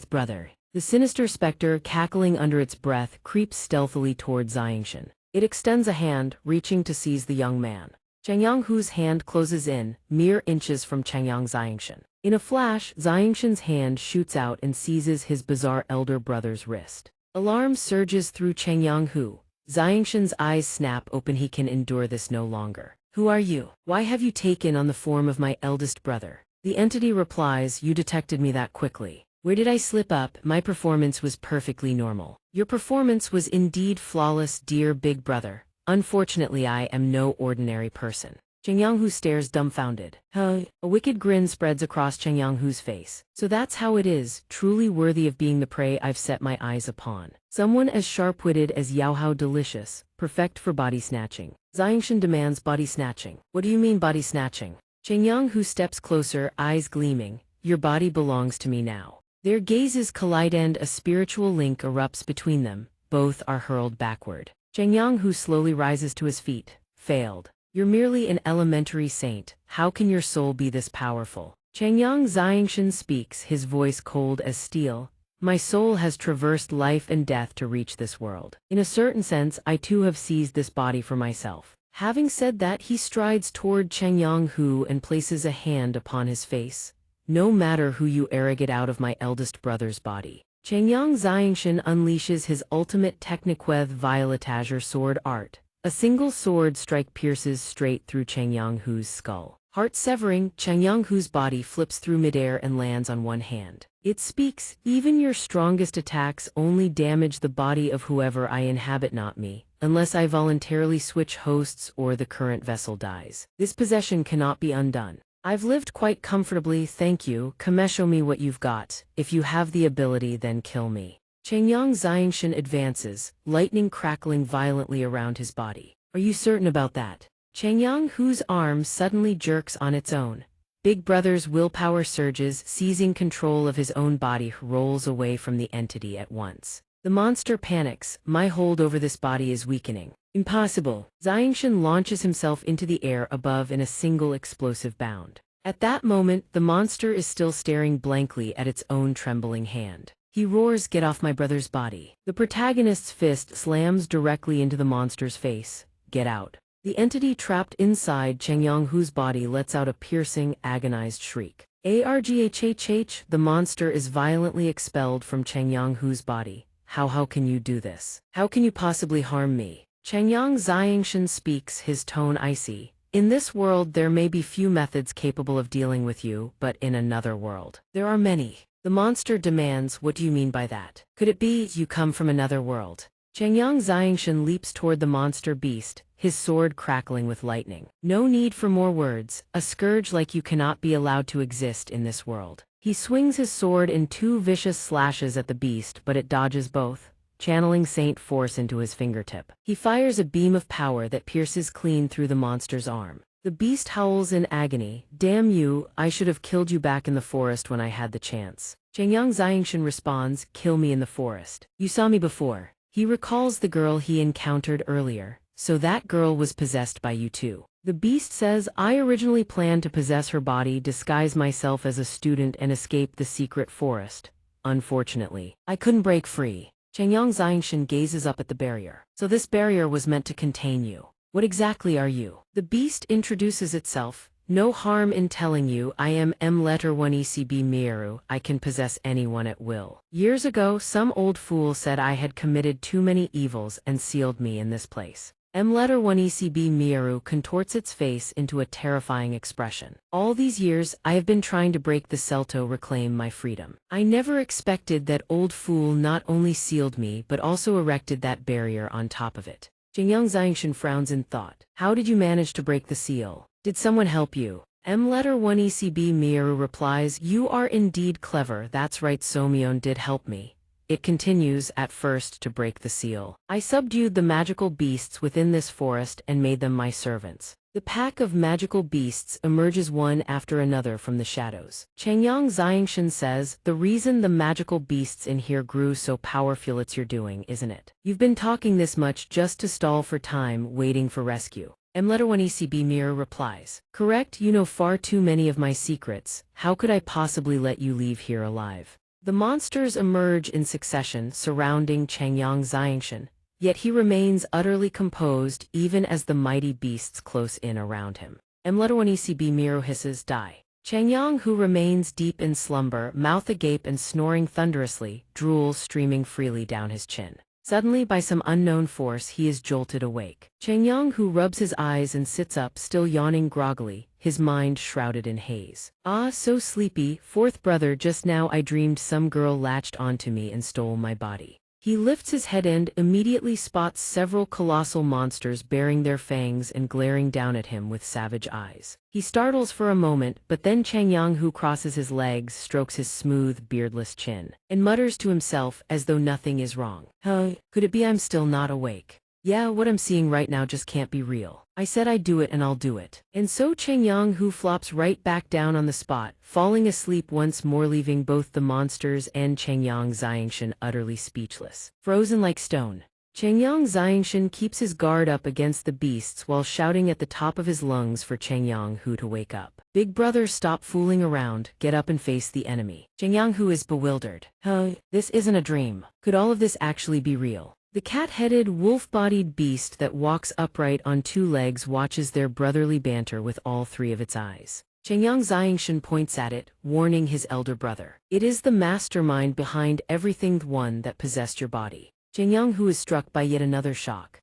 Speaker 1: brother. The sinister specter, cackling under its breath, creeps stealthily toward Xianxia. It extends a hand, reaching to seize the young man. Changyang Hu's hand closes in, mere inches from Changyang Xianxia. In a flash, Xianxia's hand shoots out and seizes his bizarre elder brother's wrist. Alarm surges through Changyang Hu. Xianxia's eyes snap open. He can endure this no longer. Who are you? Why have you taken on the form of my eldest brother? The entity replies, you detected me that quickly. Where did I slip up? My performance was perfectly normal. Your performance was indeed flawless, dear big brother. Unfortunately, I am no ordinary person. Changyang Hu stares dumbfounded. A wicked grin spreads across Changyang Hu's face. So that's how it is, truly worthy of being the prey I've set my eyes upon. Someone as sharp-witted as Yao Hao delicious, perfect for body snatching. Xianxia demands body snatching. What do you mean body snatching? Changyang Hu steps closer, eyes gleaming. Your body belongs to me now. Their gazes collide and a spiritual link erupts between them. Both are hurled backward. Changyang Hu slowly rises to his feet. Failed. You're merely an elementary saint. How can your soul be this powerful? Changyang Xianxia speaks, his voice cold as steel. My soul has traversed life and death to reach this world. In a certain sense, I too have seized this body for myself. Having said that, he strides toward Changyang Hu and places a hand upon his face. No matter who you are, get out of my eldest brother's body. Changyang Xianxia unleashes his ultimate technique with violetage sword art. A single sword strike pierces straight through Changyang Hu's skull. Heart-severing, Changyang Hu's body flips through midair and lands on one hand. It speaks, even your strongest attacks only damage the body of whoever I inhabit, not me, unless I voluntarily switch hosts or the current vessel dies. This possession cannot be undone. I've lived quite comfortably, thank you. Come show me what you've got. If you have the ability, then kill me. Changyang Xianxia advances, lightning crackling violently around his body. Are you certain about that? Changyang Hu's arm suddenly jerks on its own. Big Brother's willpower surges, seizing control of his own body, rolls away from the entity at once. The monster panics. My hold over this body is weakening. Impossible. Xianxia launches himself into the air above in a single explosive bound. At that moment, the monster is still staring blankly at its own trembling hand. He roars, get off my brother's body. The protagonist's fist slams directly into the monster's face. Get out. The entity trapped inside Changyang Hu's body lets out a piercing, agonized shriek. Arghhh, the monster is violently expelled from Changyang Hu's body. How can you do this? How can you possibly harm me? Changyang Xianxia speaks, his tone icy. In this world there may be few methods capable of dealing with you, but in another world, there are many. The monster demands, what do you mean by that? Could it be you come from another world? Changyang Xianxia leaps toward the monster beast, his sword crackling with lightning. No need for more words, a scourge like you cannot be allowed to exist in this world. He swings his sword in two vicious slashes at the beast, but it dodges both, channeling Saint Force into his fingertip. He fires a beam of power that pierces clean through the monster's arm. The beast howls in agony. Damn you, I should have killed you back in the forest when I had the chance. Changyang Xianxia responds, kill me in the forest. You saw me before. He recalls the girl he encountered earlier. So that girl was possessed by you too. The beast says, I originally planned to possess her body, disguise myself as a student and escape the secret forest. Unfortunately, I couldn't break free. Changyang Xianxia gazes up at the barrier. So this barrier was meant to contain you. What exactly are you? The beast introduces itself. No harm in telling you, I am M1ECB Miru, I can possess anyone at will. Years ago, some old fool said I had committed too many evils and sealed me in this place. M1ECB Miru contorts its face into a terrifying expression. All these years, I have been trying to break the cell to reclaim my freedom. I never expected that old fool not only sealed me but also erected that barrier on top of it. Changyang Xianxia frowns in thought. How did you manage to break the seal? Did someone help you? M1ECB Miru replies, you are indeed clever, that's right, Somyeon did help me. It continues, at first to break the seal. I subdued the magical beasts within this forest and made them my servants. The pack of magical beasts emerges one after another from the shadows. Changyang Xianxia says, the reason the magical beasts in here grew so powerful, it's your doing, isn't it? You've been talking this much just to stall for time, waiting for rescue. M1ECB Mirror replies, correct, you know far too many of my secrets, how could I possibly let you leave here alive? The monsters emerge in succession, surrounding Changyang Xianxia. yet he remains utterly composed even as the mighty beasts close in around him. M1ECB Miro hisses die. Changyang, who remains deep in slumber, mouth agape and snoring thunderously, drool streaming freely down his chin. Suddenly, by some unknown force, he is jolted awake. Changyang, who rubs his eyes and sits up, still yawning groggily, his mind shrouded in haze. Ah, so sleepy, fourth brother, just now I dreamed some girl latched onto me and stole my body. He lifts his head and immediately spots several colossal monsters baring their fangs and glaring down at him with savage eyes. He startles for a moment, but then Changyang, who crosses his legs, strokes his smooth, beardless chin, and mutters to himself as though nothing is wrong. Could it be I'm still not awake? Yeah, what I'm seeing right now just can't be real. I said I'd do it and I'll do it. And so Changyang, who flops right back down on the spot, falling asleep once more, leaving both the monsters and Changyang Xianxia utterly speechless. Frozen like stone. Changyang Xianxia keeps his guard up against the beasts while shouting at the top of his lungs for Changyang Hu to wake up. Big brother, stop fooling around, get up and face the enemy. Changyang Hu is bewildered. This isn't a dream. Could all of this actually be real? The cat-headed, wolf-bodied beast that walks upright on two legs watches their brotherly banter with all three of its eyes. Changyang Xianxia points at it, warning his elder brother. It is the mastermind behind everything, the one that possessed your body. Changyang Hu is struck by yet another shock.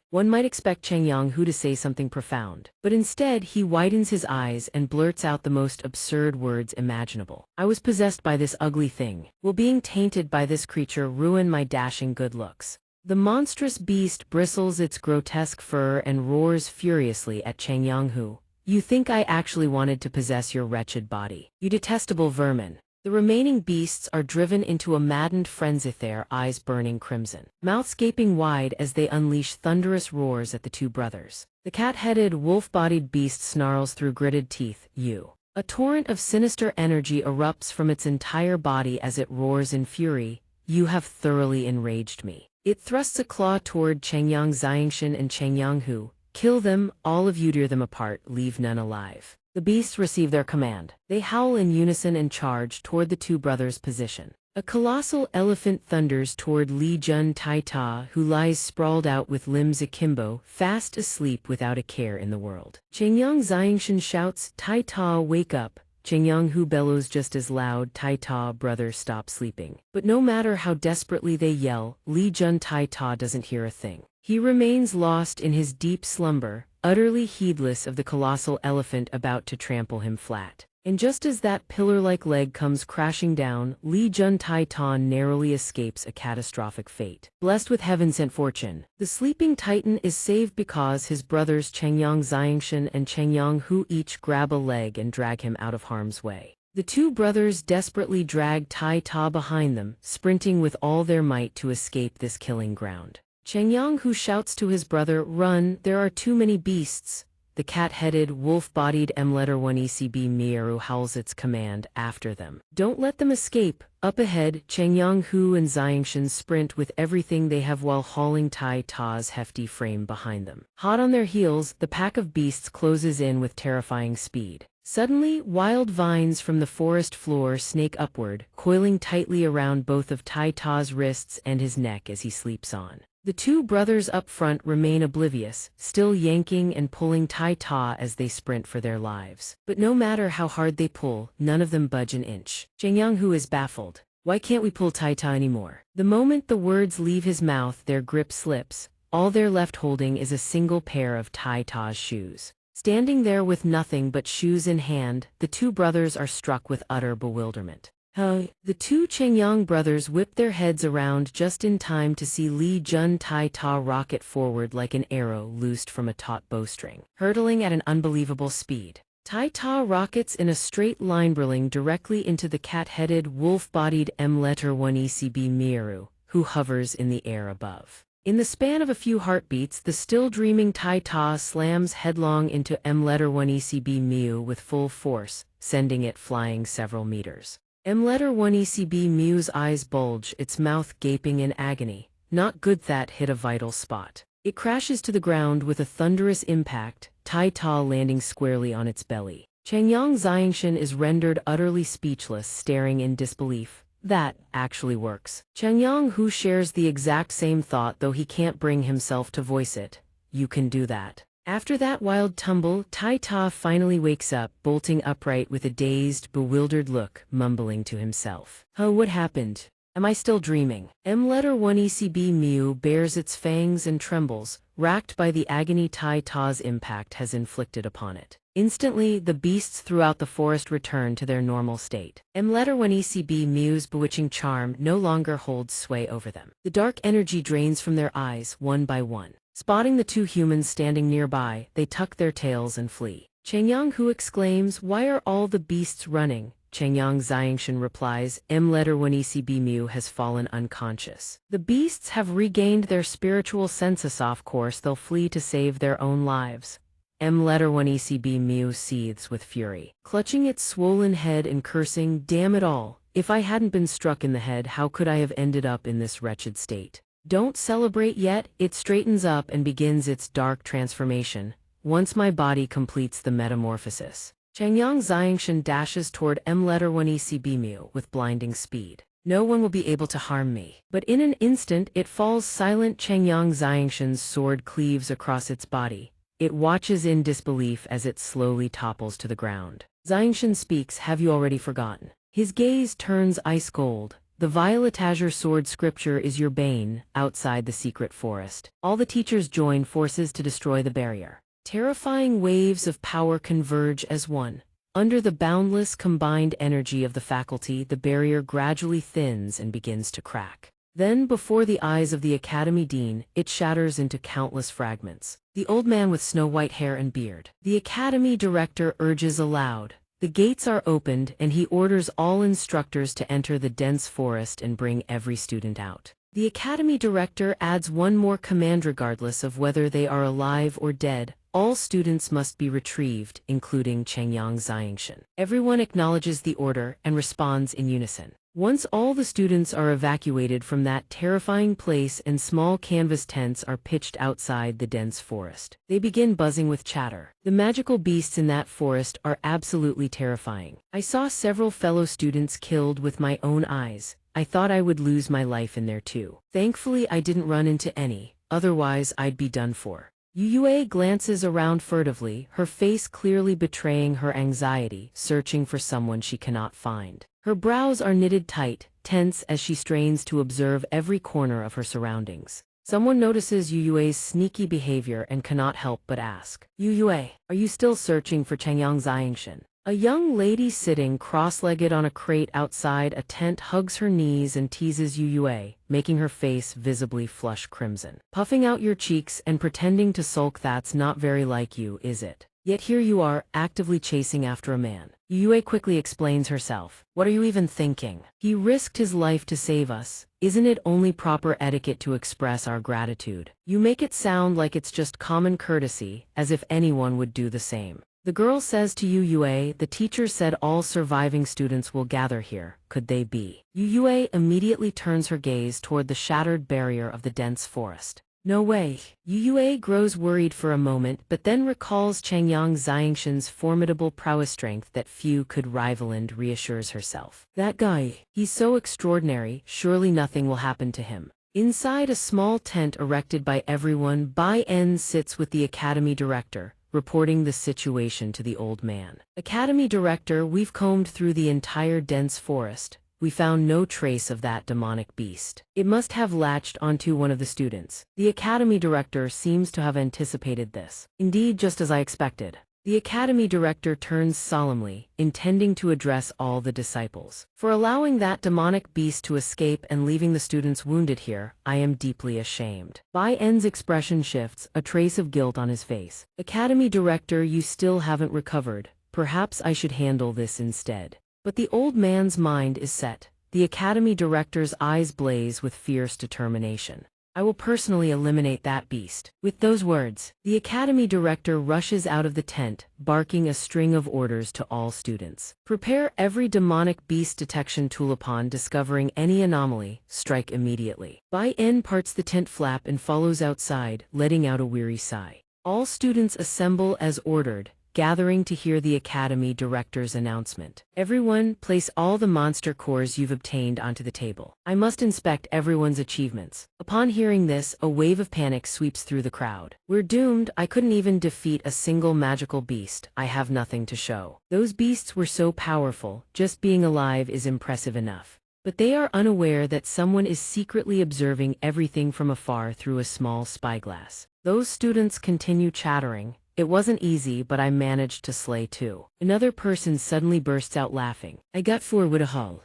Speaker 1: One might expect Changyang Hu to say something profound, but instead he widens his eyes and blurts out the most absurd words imaginable. I was possessed by this ugly thing. Will being tainted by this creature ruin my dashing good looks? The monstrous beast bristles its grotesque fur and roars furiously at Changyang Hu. You think I actually wanted to possess your wretched body? You detestable vermin. The remaining beasts are driven into a maddened frenzy, their eyes burning crimson, mouths gaping wide as they unleash thunderous roars at the two brothers. The cat-headed, wolf-bodied beast snarls through gritted teeth, you. A torrent of sinister energy erupts from its entire body as it roars in fury. You have thoroughly enraged me. It thrusts a claw toward Changyang Xianxia and Changyang Hu. Kill them, all of you, tear them apart, leave none alive. The beasts receive their command. They howl in unison and charge toward the two brothers' position. A colossal elephant thunders toward Li Jun Tai Ta, who lies sprawled out with limbs akimbo, fast asleep without a care in the world. Changyang Xianxia shouts, Tai Ta, wake up. Changyang Hu bellows just as loud, Tai Ta, brother, stop sleeping. But no matter how desperately they yell, Li Jun Tai Ta doesn't hear a thing. He remains lost in his deep slumber, utterly heedless of the colossal elephant about to trample him flat. And just as that pillar-like leg comes crashing down, Li Jun Tai Ta narrowly escapes a catastrophic fate. Blessed with heaven-sent fortune, the sleeping titan is saved because his brothers Changyang Xianxia and Changyang Hu each grab a leg and drag him out of harm's way. The two brothers desperately drag Tai Ta behind them, sprinting with all their might to escape this killing ground. Changyang Hu shouts to his brother, run, there are too many beasts. The cat-headed, wolf-bodied M1ECB Mieru howls its command after them. Don't let them escape. Up ahead, Changyang Hu and Xianxia sprint with everything they have while hauling Tai Ta's hefty frame behind them. Hot on their heels, the pack of beasts closes in with terrifying speed. Suddenly, wild vines from the forest floor snake upward, coiling tightly around both of Tai Ta's wrists and his neck as he sleeps on. The two brothers up front remain oblivious, still yanking and pulling Tai Ta as they sprint for their lives. But no matter how hard they pull, none of them budge an inch. Changyang Hu is baffled. Why can't we pull Tai Ta anymore? The moment the words leave his mouth, their grip slips. All they're left holding is a single pair of Tai Ta's shoes. Standing there with nothing but shoes in hand, the two brothers are struck with utter bewilderment. The two Changyang brothers whip their heads around just in time to see Li Jun Tai Ta rocket forward like an arrow loosed from a taut bowstring, hurtling at an unbelievable speed. Tai Ta rockets in a straight line, brilling directly into the cat-headed, wolf-bodied M1ECB Mieru, who hovers in the air above. In the span of a few heartbeats, the still dreaming Tai Ta slams headlong into M1ECB Miu with full force, sending it flying several meters. M1ECB Miu's eyes bulge, its mouth gaping in agony. Not good, that hit a vital spot. It crashes to the ground with a thunderous impact, Tai Ta landing squarely on its belly. Changyang Xianxia is rendered utterly speechless, staring in disbelief. That actually works. Changyang Hu shares the exact same thought, though he can't bring himself to voice it. You can do that. After that wild tumble, Tai Ta finally wakes up, bolting upright with a dazed, bewildered look, mumbling to himself. Oh, what happened? Am I still dreaming? Letter 1 ECB Miu bares its fangs and trembles, racked by the agony Tai Ta's impact has inflicted upon it. Instantly, the beasts throughout the forest return to their normal state. Letter 1 ECB Miu's bewitching charm no longer holds sway over them. The dark energy drains from their eyes, one by one. Spotting the two humans standing nearby, they tuck their tails and flee. Changyang Hu exclaims, "Why are all the beasts running?" Changyang Xianxia replies, Letter 1 ECB Miu has fallen unconscious. The beasts have regained their spiritual senses, of course they'll flee to save their own lives. Letter 1 ECB Miu seethes with fury, clutching its swollen head and cursing, "Damn it all, if I hadn't been struck in the head, how could I have ended up in this wretched state?" Don't celebrate yet, it straightens up and begins its dark transformation, once my body completes the metamorphosis. Changyang Xianxia dashes toward Letter 1 ECB Miu with blinding speed. No one will be able to harm me. But in an instant it falls silent. Changyang Xianxia's sword cleaves across its body. It watches in disbelief as it slowly topples to the ground. Xianxia speaks, "Have you already forgotten?" His gaze turns ice cold. The violet azure sword scripture is your bane. Outside the secret forest, all the teachers join forces to destroy the barrier. Terrifying waves of power converge as one. Under the boundless combined energy of the faculty, the barrier gradually thins and begins to crack. Then, before the eyes of the Academy Dean, it shatters into countless fragments. The old man with snow-white hair and beard. The Academy Director urges aloud. The gates are opened, and he orders all instructors to enter the dense forest and bring every student out. The Academy Director adds one more command: regardless of whether they are alive or dead, all students must be retrieved, including Changyang Xianxia. Everyone acknowledges the order and responds in unison. Once all the students are evacuated from that terrifying place and small canvas tents are pitched outside the dense forest, they begin buzzing with chatter. The magical beasts in that forest are absolutely terrifying. I saw several fellow students killed with my own eyes. I thought I would lose my life in there too. Thankfully I didn't run into any, otherwise I'd be done for. Yue glances around furtively, her face clearly betraying her anxiety, searching for someone she cannot find. Her brows are knitted tight, tense as she strains to observe every corner of her surroundings. Someone notices Yue's sneaky behavior and cannot help but ask, "Yue, are you still searching for Changyang Xianxia?" A young lady sitting cross-legged on a crate outside a tent hugs her knees and teases Yue, making her face visibly flush crimson. "Puffing out your cheeks and pretending to sulk, that's not very like you, is it? Yet here you are, actively chasing after a man." Yue quickly explains herself. "What are you even thinking? He risked his life to save us. Isn't it only proper etiquette to express our gratitude? You make it sound like it's just common courtesy, as if anyone would do the same." The girl says to Yue, "The teacher said all surviving students will gather here. Could they be?" Yue immediately turns her gaze toward the shattered barrier of the dense forest. "No way." Yue grows worried for a moment, but then recalls Changyang Xianxia's formidable prowess, strength that few could rival, and reassures herself. "That guy, he's so extraordinary, surely nothing will happen to him." Inside a small tent erected by everyone, Bai En sits with the Academy Director, reporting the situation to the old man. "Academy Director, we've combed through the entire dense forest. We found no trace of that demonic beast. It must have latched onto one of the students." The Academy Director seems to have anticipated this. "Indeed, just as I expected." The Academy Director turns solemnly, intending to address all the disciples. "For allowing that demonic beast to escape and leaving the students wounded here, I am deeply ashamed." Bai En's expression shifts, a trace of guilt on his face. "Academy Director, you still haven't recovered. Perhaps I should handle this instead." But the old man's mind is set. The Academy Director's eyes blaze with fierce determination. "I will personally eliminate that beast." With those words, the Academy Director rushes out of the tent, barking a string of orders to all students. "Prepare every demonic beast detection tool. Upon discovering any anomaly, strike immediately." Bai En parts the tent flap and follows outside, letting out a weary sigh. All students assemble as ordered, gathering to hear the academy director's announcement. Everyone, place all the monster cores you've obtained onto the table. I must inspect everyone's achievements. Upon hearing this, a wave of panic sweeps through the crowd. We're doomed. I couldn't even defeat a single magical beast. I have nothing to show. Those beasts were so powerful, just being alive is impressive enough. But they are unaware that someone is secretly observing everything from afar through a small spyglass. Those students continue chattering. It wasn't easy, but I managed to slay two. Another person suddenly bursts out laughing. I got 4 with a hull.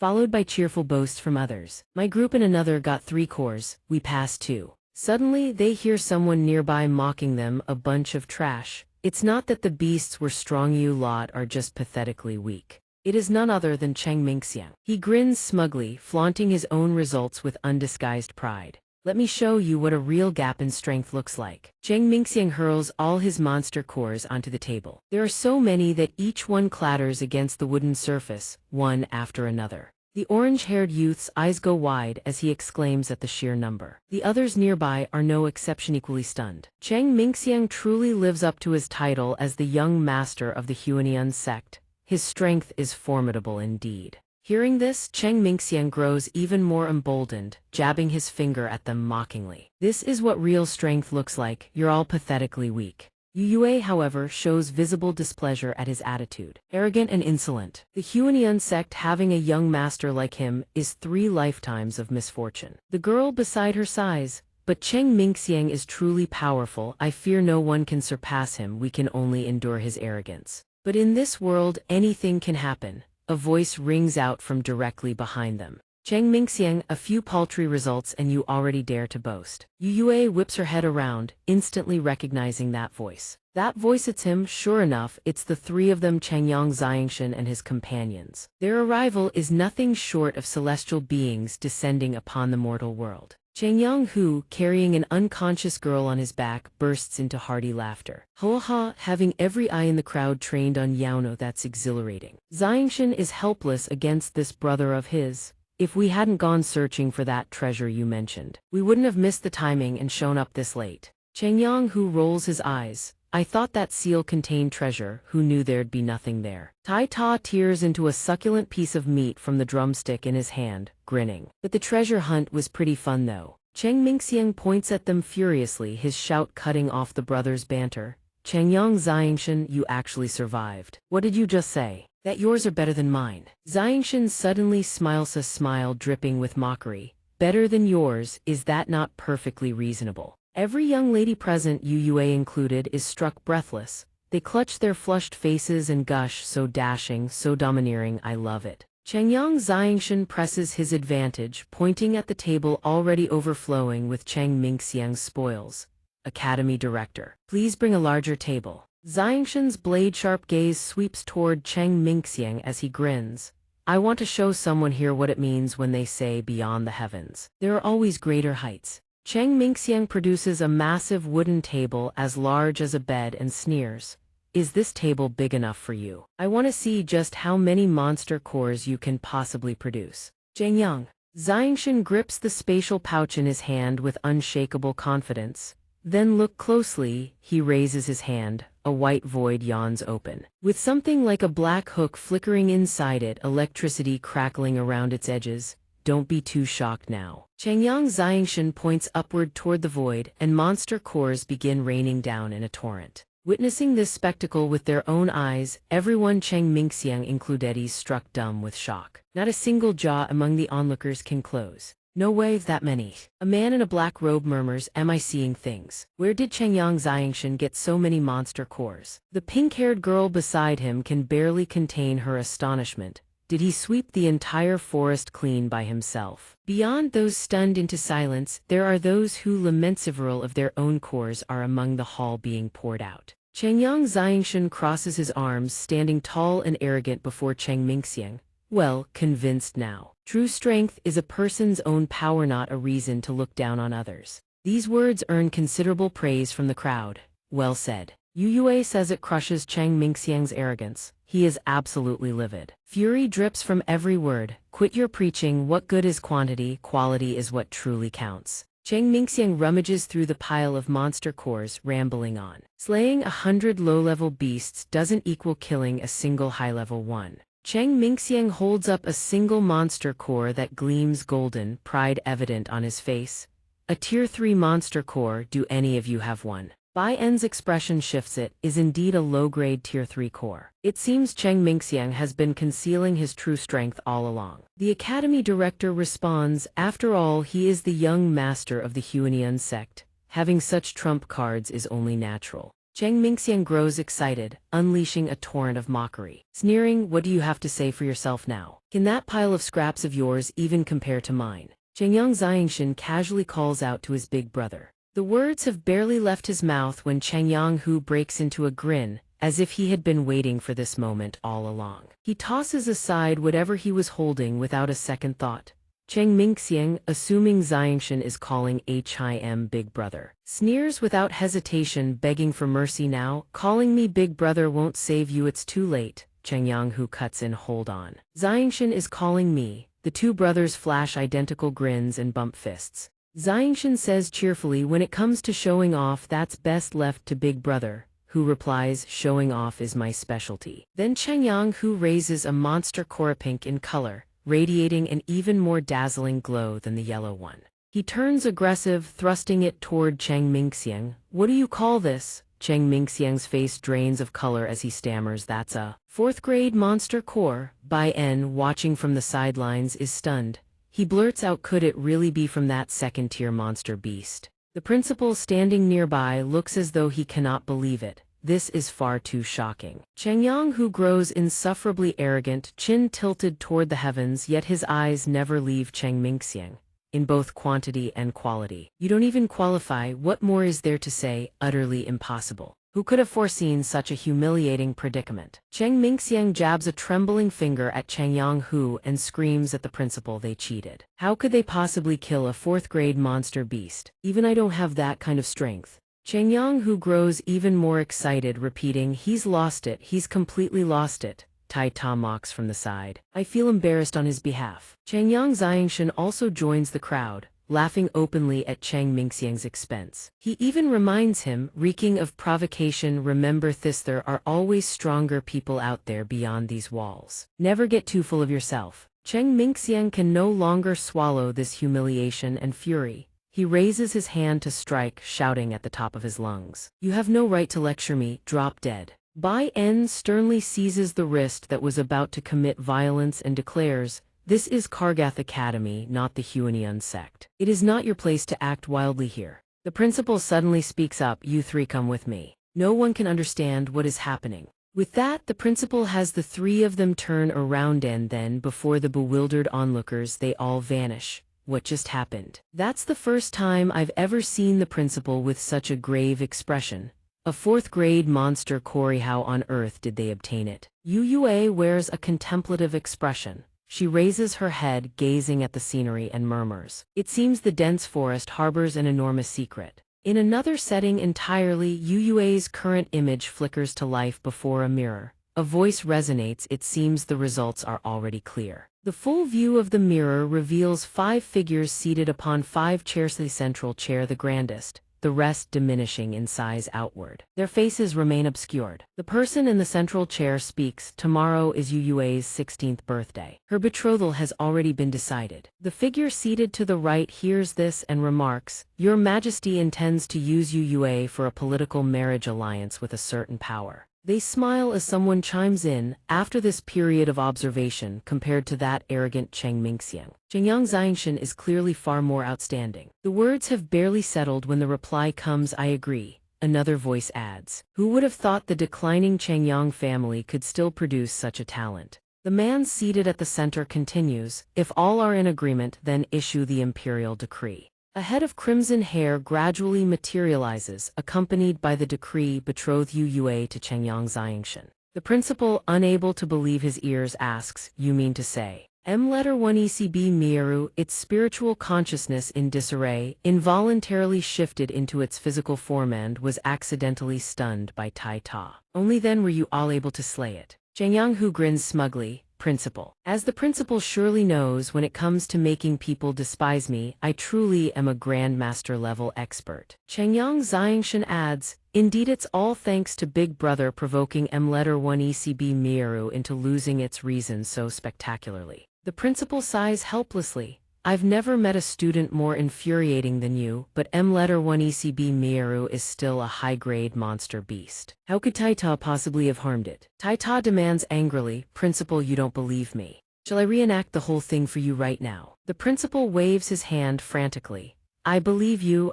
Speaker 1: Followed by cheerful boasts from others. My group and another got 3 cores. We passed 2. Suddenly, they hear someone nearby mocking them, a bunch of trash. It's not that the beasts were strong, you lot are just pathetically weak. It is none other than Cheng Mingxiang. He grins smugly, flaunting his own results with undisguised pride. Let me show you what a real gap in strength looks like. Cheng Mingxiang hurls all his monster cores onto the table. There are so many that each one clatters against the wooden surface, one after another. The orange-haired youth's eyes go wide as he exclaims at the sheer number. The others nearby are no exception, equally stunned. Cheng Mingxiang truly lives up to his title as the young master of the Huanian sect. His strength is formidable indeed. Hearing this, Cheng Mingxiang grows even more emboldened, jabbing his finger at them mockingly. This is what real strength looks like. You're all pathetically weak. Yu Yue, however, shows visible displeasure at his attitude. Arrogant and insolent. The Huanian sect having a young master like him is 3 lifetimes of misfortune. The girl beside her sighs, but Cheng Mingxiang is truly powerful. I fear no one can surpass him. We can only endure his arrogance. But in this world, anything can happen. A voice rings out from directly behind them. Cheng Mingxiang, a few paltry results and you already dare to boast. Yu Yue whips her head around, instantly recognizing that voice. That voice, it's him, sure enough, it's the 3 of them, Changyang Xianxia and his companions. Their arrival is nothing short of celestial beings descending upon the mortal world. Changyang, who, carrying an unconscious girl on his back, bursts into hearty laughter. Ha, having every eye in the crowd trained on Yaono, that's exhilarating. Xianxia is helpless against this brother of his. If we hadn't gone searching for that treasure you mentioned, we wouldn't have missed the timing and shown up this late. Changyang, who rolls his eyes. I thought that seal contained treasure, who knew there'd be nothing there. Tai Ta tears into a succulent piece of meat from the drumstick in his hand, grinning. But the treasure hunt was pretty fun though. Cheng Mingxiang points at them furiously, his shout cutting off the brothers' banter. Changyang Xianxia, you actually survived. What did you just say? That yours are better than mine. Xianxia suddenly smiles, a smile dripping with mockery. Better than yours, is that not perfectly reasonable? Every young lady present, Yu Yue included, is struck breathless. They clutch their flushed faces and gush, so dashing, so domineering, I love it. Changyang Xianxia presses his advantage, pointing at the table already overflowing with Cheng Mingxiang's spoils. Academy director, please bring a larger table. Xianxia's blade-sharp gaze sweeps toward Cheng Mingxiang as he grins. I want to show someone here what it means when they say beyond the heavens. There are always greater heights. Cheng Mingxiang produces a massive wooden table as large as a bed and sneers. Is this table big enough for you? I want to see just how many monster cores you can possibly produce. Changyang. Xianxia grips the spatial pouch in his hand with unshakable confidence. Then look closely, he raises his hand, a white void yawns open. With something like a black hook flickering inside it, electricity crackling around its edges. Don't be too shocked now. Changyang Xianxia points upward toward the void, and monster cores begin raining down in a torrent. Witnessing this spectacle with their own eyes, everyone Cheng Mingxiang included is struck dumb with shock. Not a single jaw among the onlookers can close. No way, that many. A man in a black robe murmurs, am I seeing things? Where did Changyang Xianxia get so many monster cores? The pink-haired girl beside him can barely contain her astonishment. Did he sweep the entire forest clean by himself? Beyond those stunned into silence, there are those who lament several of their own cores are among the haul being poured out. Changyang Xianxia crosses his arms, standing tall and arrogant before Cheng Mingxiang. Well, convinced now. True strength is a person's own power, not a reason to look down on others. These words earn considerable praise from the crowd. Well said. Yu Yue says it crushes Cheng Mingxiang's arrogance. He is absolutely livid. Fury drips from every word. Quit your preaching. What good is quantity? Quality is what truly counts. Cheng Mingxiang rummages through the pile of monster cores, rambling on. Slaying 100 low-level beasts doesn't equal killing a single high-level one. Cheng Mingxiang holds up a single monster core that gleams golden, pride evident on his face. A Tier 3 monster core, do any of you have one? Bai En's expression shifts. It is indeed a low-grade Tier 3 core. It seems Cheng Mingxiang has been concealing his true strength all along. The Academy director responds, after all, he is the young master of the Huanian sect. Having such trump cards is only natural. Cheng Mingxiang grows excited, unleashing a torrent of mockery. Sneering, what do you have to say for yourself now? Can that pile of scraps of yours even compare to mine? Chengyang Xianxia casually calls out to his big brother. The words have barely left his mouth when Cheng Yanghu breaks into a grin, as if he had been waiting for this moment all along. He tosses aside whatever he was holding without a second thought. Cheng Mingxiang, assuming Xianxia is calling him big brother, sneers without hesitation, begging for mercy now. Calling me big brother won't save you, it's too late. Cheng Yanghu cuts in, hold on. Xianxia is calling me. The two brothers flash identical grins and bump fists. Xianxia says cheerfully, when it comes to showing off, that's best left to big brother, who replies, showing off is my specialty. Then Cheng Yanghu raises a monster core pink in color, radiating an even more dazzling glow than the yellow one. He turns aggressive, thrusting it toward Cheng Mingxiang. What do you call this? Cheng Mingxiang's face drains of color as he stammers, that's a 4th grade monster core. Bai En, watching from the sidelines, is stunned. He blurts out, could it really be from that 2nd-tier monster beast? The principal, standing nearby, looks as though he cannot believe it. This is far too shocking. Cheng Yanghu grows insufferably arrogant, chin tilted toward the heavens, yet his eyes never leave Cheng Mingxiang, in both quantity and quality. You don't even qualify, what more is there to say? Utterly impossible. Who could have foreseen such a humiliating predicament? Cheng Mingxiang jabs a trembling finger at Cheng Yanghu and screams at the principal, they cheated. How could they possibly kill a 4th grade monster beast? Even I don't have that kind of strength. Cheng Yanghu grows even more excited, repeating, he's lost it, he's completely lost it. Tai Ta mocks from the side. I feel embarrassed on his behalf. Cheng Yang Xianxia also joins the crowd, laughing openly at Cheng Mingxiang's expense. He even reminds him, reeking of provocation, remember this, there are always stronger people out there beyond these walls. Never get too full of yourself. Cheng Mingxiang can no longer swallow this humiliation and fury. He raises his hand to strike, shouting at the top of his lungs. You have no right to lecture me, drop dead. Bai En sternly seizes the wrist that was about to commit violence and declares, this is Kargath Academy, not the Huanian sect. It is not your place to act wildly here. The principal suddenly speaks up, you three come with me. No one can understand what is happening. With that, the principal has the three of them turn around, and then, before the bewildered onlookers, they all vanish. What just happened? That's the first time I've ever seen the principal with such a grave expression. A 4th grade monster core, how on earth did they obtain it? Yu Yue wears a contemplative expression. She raises her head, gazing at the scenery, and murmurs, it seems the dense forest harbors an enormous secret. In another setting entirely, Yu Yue's current image flickers to life before a mirror. A voice resonates, it seems the results are already clear. The full view of the mirror reveals 5 figures seated upon 5 chairs, the central chair the grandest, the rest diminishing in size outward. Their faces remain obscured. The person in the central chair speaks, tomorrow is Yu Yue's 16th birthday. Her betrothal has already been decided. The figure seated to the right hears this and remarks, Your Majesty intends to use Yu Yue for a political marriage alliance with a certain power. They smile as someone chimes in, after this period of observation compared to that arrogant Cheng Mingxiang. Cheng Yang Xianxia is clearly far more outstanding. The words have barely settled when the reply comes, I agree. Another voice adds, who would have thought the declining Cheng Yang family could still produce such a talent? The man seated at the center continues, if all are in agreement, then issue the imperial decree. A head of crimson hair gradually materializes, accompanied by the decree, betroth Yu Yue to Cheng Yang Xianxia. The principal, unable to believe his ears, asks, you mean to say, letter 1 ECB Miaru, its spiritual consciousness in disarray, involuntarily shifted into its physical form and was accidentally stunned by Tai Ta. Only then were you all able to slay it. Cheng Yanghu grins smugly, principal. As the principal surely knows, when it comes to making people despise me, I truly am a grandmaster-level expert. Xiangyang Xianxian adds, indeed it's all thanks to Big Brother provoking M-letter 1 ECB Miru into losing its reason so spectacularly. The principal sighs helplessly. I've never met a student more infuriating than you, but M-letter 1 ECB Miru is still a high-grade monster beast. How could Taita possibly have harmed it? Taita demands angrily, Principal, you don't believe me. Shall I reenact the whole thing for you right now? The principal waves his hand frantically. I believe you,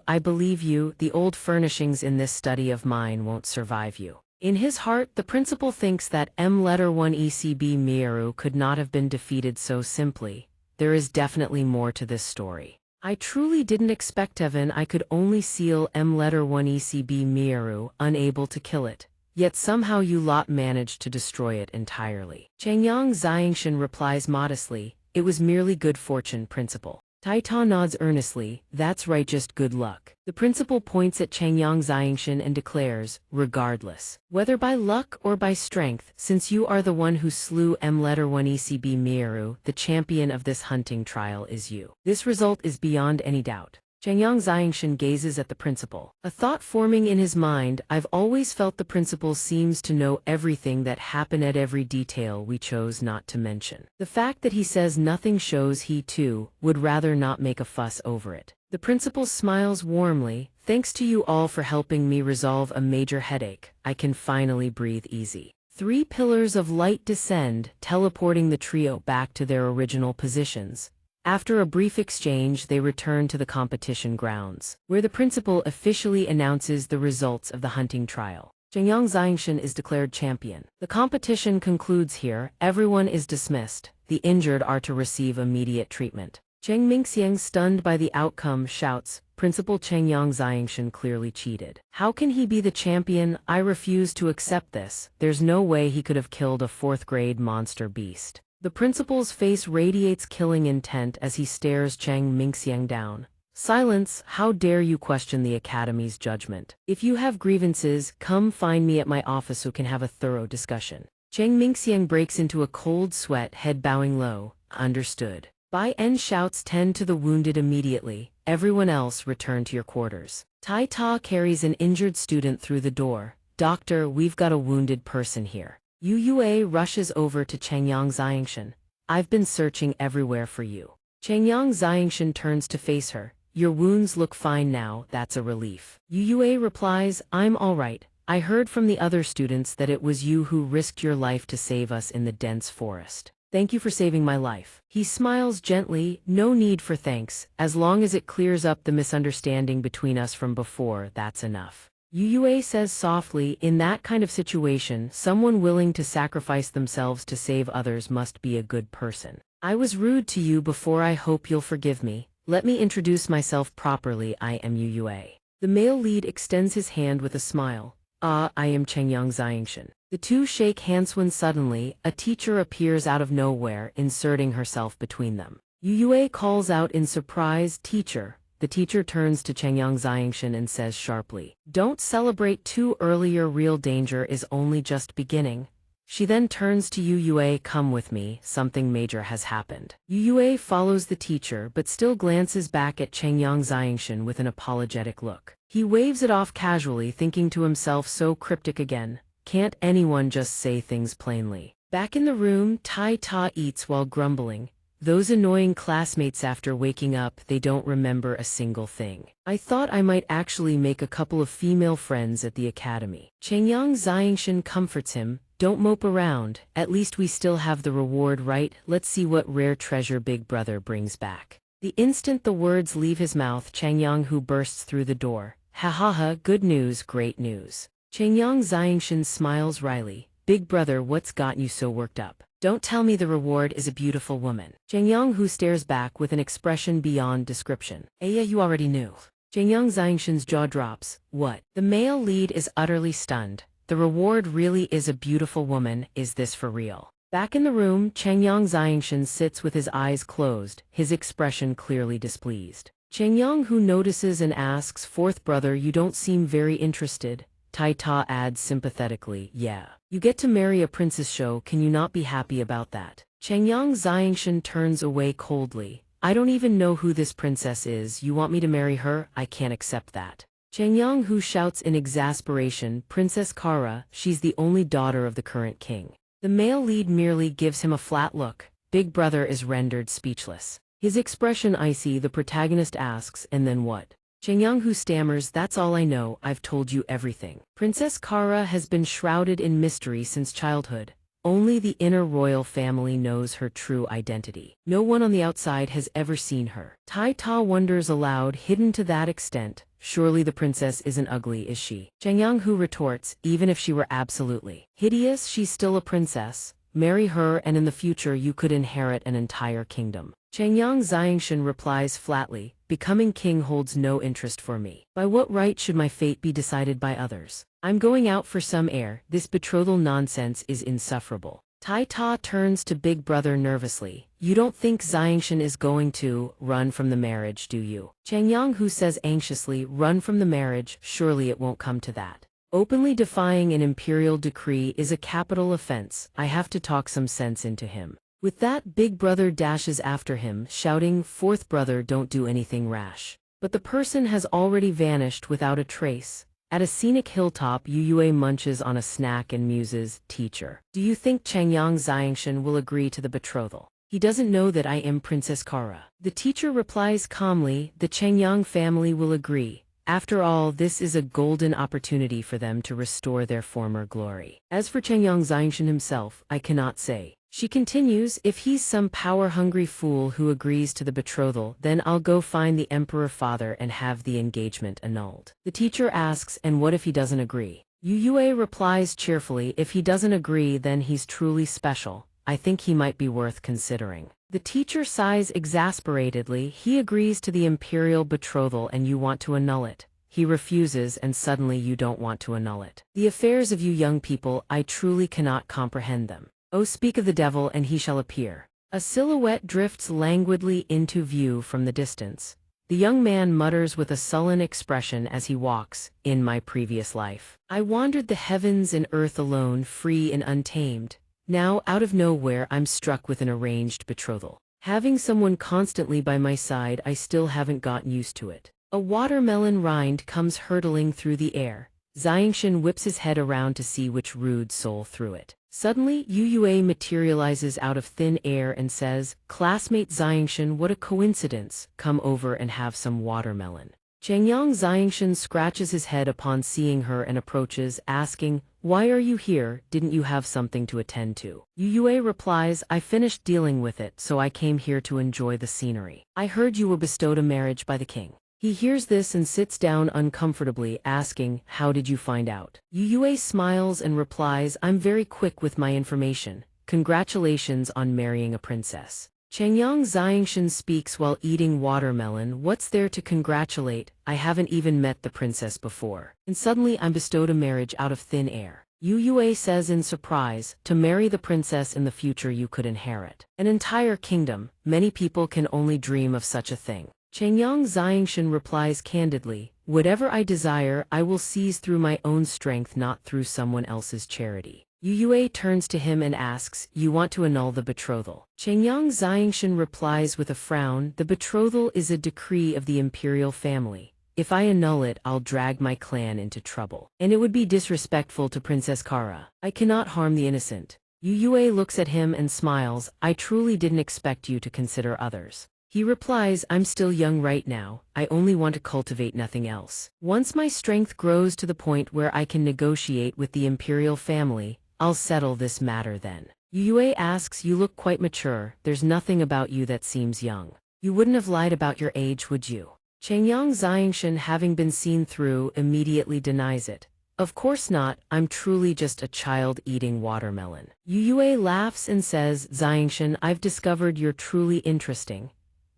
Speaker 1: the old furnishings in this study of mine won't survive you. In his heart, the principal thinks that M-letter 1 ECB Miru could not have been defeated so simply. There is definitely more to this story. I truly didn't expect, Evan, I could only seal M-letter 1 ECB Miru, unable to kill it. Yet somehow you lot managed to destroy it entirely. Xiangyang Xianxian replies modestly, it was merely good fortune, Principal. Taita nods earnestly, that's right, just good luck. The principal points at Xiangyang Xianxian and declares, regardless, whether by luck or by strength, since you are the one who slew M-letter 1 ECB Miru, the champion of this hunting trial is you. This result is beyond any doubt. Xiangyang Xianxian gazes at the principal. A thought forming in his mind, I've always felt the principal seems to know everything that happened at every detail we chose not to mention. The fact that he says nothing shows he, too, would rather not make a fuss over it. The principal smiles warmly, thanks to you all for helping me resolve a major headache, I can finally breathe easy. 3 pillars of light descend, teleporting the trio back to their original positions. After a brief exchange, they return to the competition grounds, where the principal officially announces the results of the hunting trial. Xiangyang Xianxian is declared champion. The competition concludes here, everyone is dismissed, the injured are to receive immediate treatment. Cheng Mingxiang, stunned by the outcome, shouts, Principal Xiangyang Xianxian clearly cheated. How can he be the champion? I refuse to accept this. There's no way he could have killed a 4th-grade monster beast. The principal's face radiates killing intent as he stares Cheng Mingxiang down. Silence, how dare you question the Academy's judgment? If you have grievances, come find me at my office so we can have a thorough discussion. Cheng Mingxiang breaks into a cold sweat, head bowing low. Understood. Bai En shouts, tend to the wounded immediately. Everyone else return to your quarters. Tai Ta carries an injured student through the door. Doctor, we've got a wounded person here. Yu Yue rushes over to Xiangyang Xianxian. I've been searching everywhere for you. Xiangyang Xianxian turns to face her. Your wounds look fine now, that's a relief. Yu Yue replies, I'm all right. I heard from the other students that it was you who risked your life to save us in the dense forest. Thank you for saving my life. He smiles gently, no need for thanks. As long as it clears up the misunderstanding between us from before, that's enough. Yu Yue says softly, in that kind of situation, someone willing to sacrifice themselves to save others must be a good person. I was rude to you before, I hope you'll forgive me. Let me introduce myself properly, I am Yu Yue. The male lead extends his hand with a smile. I am Xiangyang Xianxian. The two shake hands when suddenly, a teacher appears out of nowhere, inserting herself between them. Yu Yue calls out in surprise, teacher. The teacher turns to Xiangyang Xianxian and says sharply, don't celebrate too early, your real danger is only just beginning. She then turns to Yu Yue, come with me, something major has happened. Yu Yue follows the teacher but still glances back at Xiangyang Xianxian with an apologetic look. He waves it off casually, thinking to himself, so cryptic again. Can't anyone just say things plainly? Back in the room, Tai Ta eats while grumbling. Those annoying classmates, after waking up, they don't remember a single thing. I thought I might actually make a couple of female friends at the academy. Xiangyang Xianxian comforts him, don't mope around, at least we still have the reward, right? Let's see what rare treasure Big Brother brings back. The instant the words leave his mouth, Xiangyang Hu bursts through the door. Ha ha ha, good news, great news. Xiangyang Xianxian smiles wryly. Big Brother, what's got you so worked up? Don't tell me the reward is a beautiful woman. Xiangyang Hu stares back with an expression beyond description. Yeah, you already knew. Xiangyang Xianxian's jaw drops. What? The male lead is utterly stunned. The reward really is a beautiful woman, is this for real? Back in the room, Xiangyang Xianxian sits with his eyes closed, his expression clearly displeased. Xiangyang Hu notices and asks, fourth brother, you don't seem very interested. Tai Ta adds sympathetically, yeah. You get to marry a princess show, can you not be happy about that? Changyang Xianxia turns away coldly. I don't even know who this princess is. You want me to marry her? I can't accept that. Changyang Hu shouts in exasperation, Princess Kara, she's the only daughter of the current king. The male lead merely gives him a flat look. Big brother is rendered speechless. His expression icy, the protagonist asks, and then what? Changyang Hu stammers, that's all I know, I've told you everything. Princess Kara has been shrouded in mystery since childhood. Only the inner royal family knows her true identity. No one on the outside has ever seen her. Tai Ta wonders aloud, hidden to that extent. Surely the princess isn't ugly, is she? Changyang Hu retorts, even if she were absolutely hideous, she's still a princess. Marry her and in the future you could inherit an entire kingdom. Changyang Xianxia replies flatly, becoming king holds no interest for me. By what right should my fate be decided by others? I'm going out for some air, this betrothal nonsense is insufferable. Tai Ta turns to Big Brother nervously. You don't think Xianxia is going to run from the marriage, do you? Changyang Hu says anxiously, run from the marriage, surely it won't come to that. Openly defying an imperial decree is a capital offense. I have to talk some sense into him. With that, Big Brother dashes after him, shouting, Fourth brother, don't do anything rash. But the person has already vanished without a trace. At a scenic hilltop, Yue munches on a snack and muses, Teacher, do you think Changyang Xianxia will agree to the betrothal? He doesn't know that I am Princess Kara. The teacher replies calmly, the Changyang family will agree. After all, this is a golden opportunity for them to restore their former glory. As for Changyang Xianxia himself, I cannot say. She continues, if he's some power-hungry fool who agrees to the betrothal, then I'll go find the emperor father and have the engagement annulled. The teacher asks, and what if he doesn't agree? Yue replies cheerfully, if he doesn't agree then he's truly special. I think he might be worth considering. The teacher sighs exasperatedly, he agrees to the imperial betrothal and you want to annul it. He refuses and suddenly you don't want to annul it. The affairs of you young people, I truly cannot comprehend them. Oh, speak of the devil and he shall appear. A silhouette drifts languidly into view from the distance. The young man mutters with a sullen expression as he walks, in my previous life. I wandered the heavens and earth alone, free and untamed. Now, out of nowhere, I'm struck with an arranged betrothal. Having someone constantly by my side, I still haven't gotten used to it. A watermelon rind comes hurtling through the air. Xianxia whips his head around to see which rude soul threw it. Suddenly, Yue materializes out of thin air and says, Classmate Xianxia, what a coincidence, come over and have some watermelon. Changyang Xianxia scratches his head upon seeing her and approaches, asking, Why are you here, didn't you have something to attend to? Yue replies, I finished dealing with it, so I came here to enjoy the scenery. I heard you were bestowed a marriage by the king. He hears this and sits down uncomfortably, asking, How did you find out? Yue smiles and replies, I'm very quick with my information. Congratulations on marrying a princess. Changyang Xianxia speaks while eating watermelon. What's there to congratulate? I haven't even met the princess before. And suddenly I'm bestowed a marriage out of thin air. Yue says in surprise, to marry the princess in the future you could inherit an entire kingdom. Many people can only dream of such a thing. Changyang Xianxia replies candidly, whatever I desire, I will seize through my own strength, not through someone else's charity. Yue turns to him and asks, you want to annul the betrothal? Changyang Xianxia replies with a frown, the betrothal is a decree of the imperial family. If I annul it, I'll drag my clan into trouble. And it would be disrespectful to Princess Kara. I cannot harm the innocent. Yue looks at him and smiles, I truly didn't expect you to consider others. He replies, I'm still young right now, I only want to cultivate nothing else. Once my strength grows to the point where I can negotiate with the imperial family, I'll settle this matter then. Yue asks, you look quite mature, there's nothing about you that seems young. You wouldn't have lied about your age, would you? Changyang Xianxia, having been seen through, immediately denies it. Of course not, I'm truly just a child eating watermelon. Yue laughs and says, Xianxia, I've discovered you're truly interesting.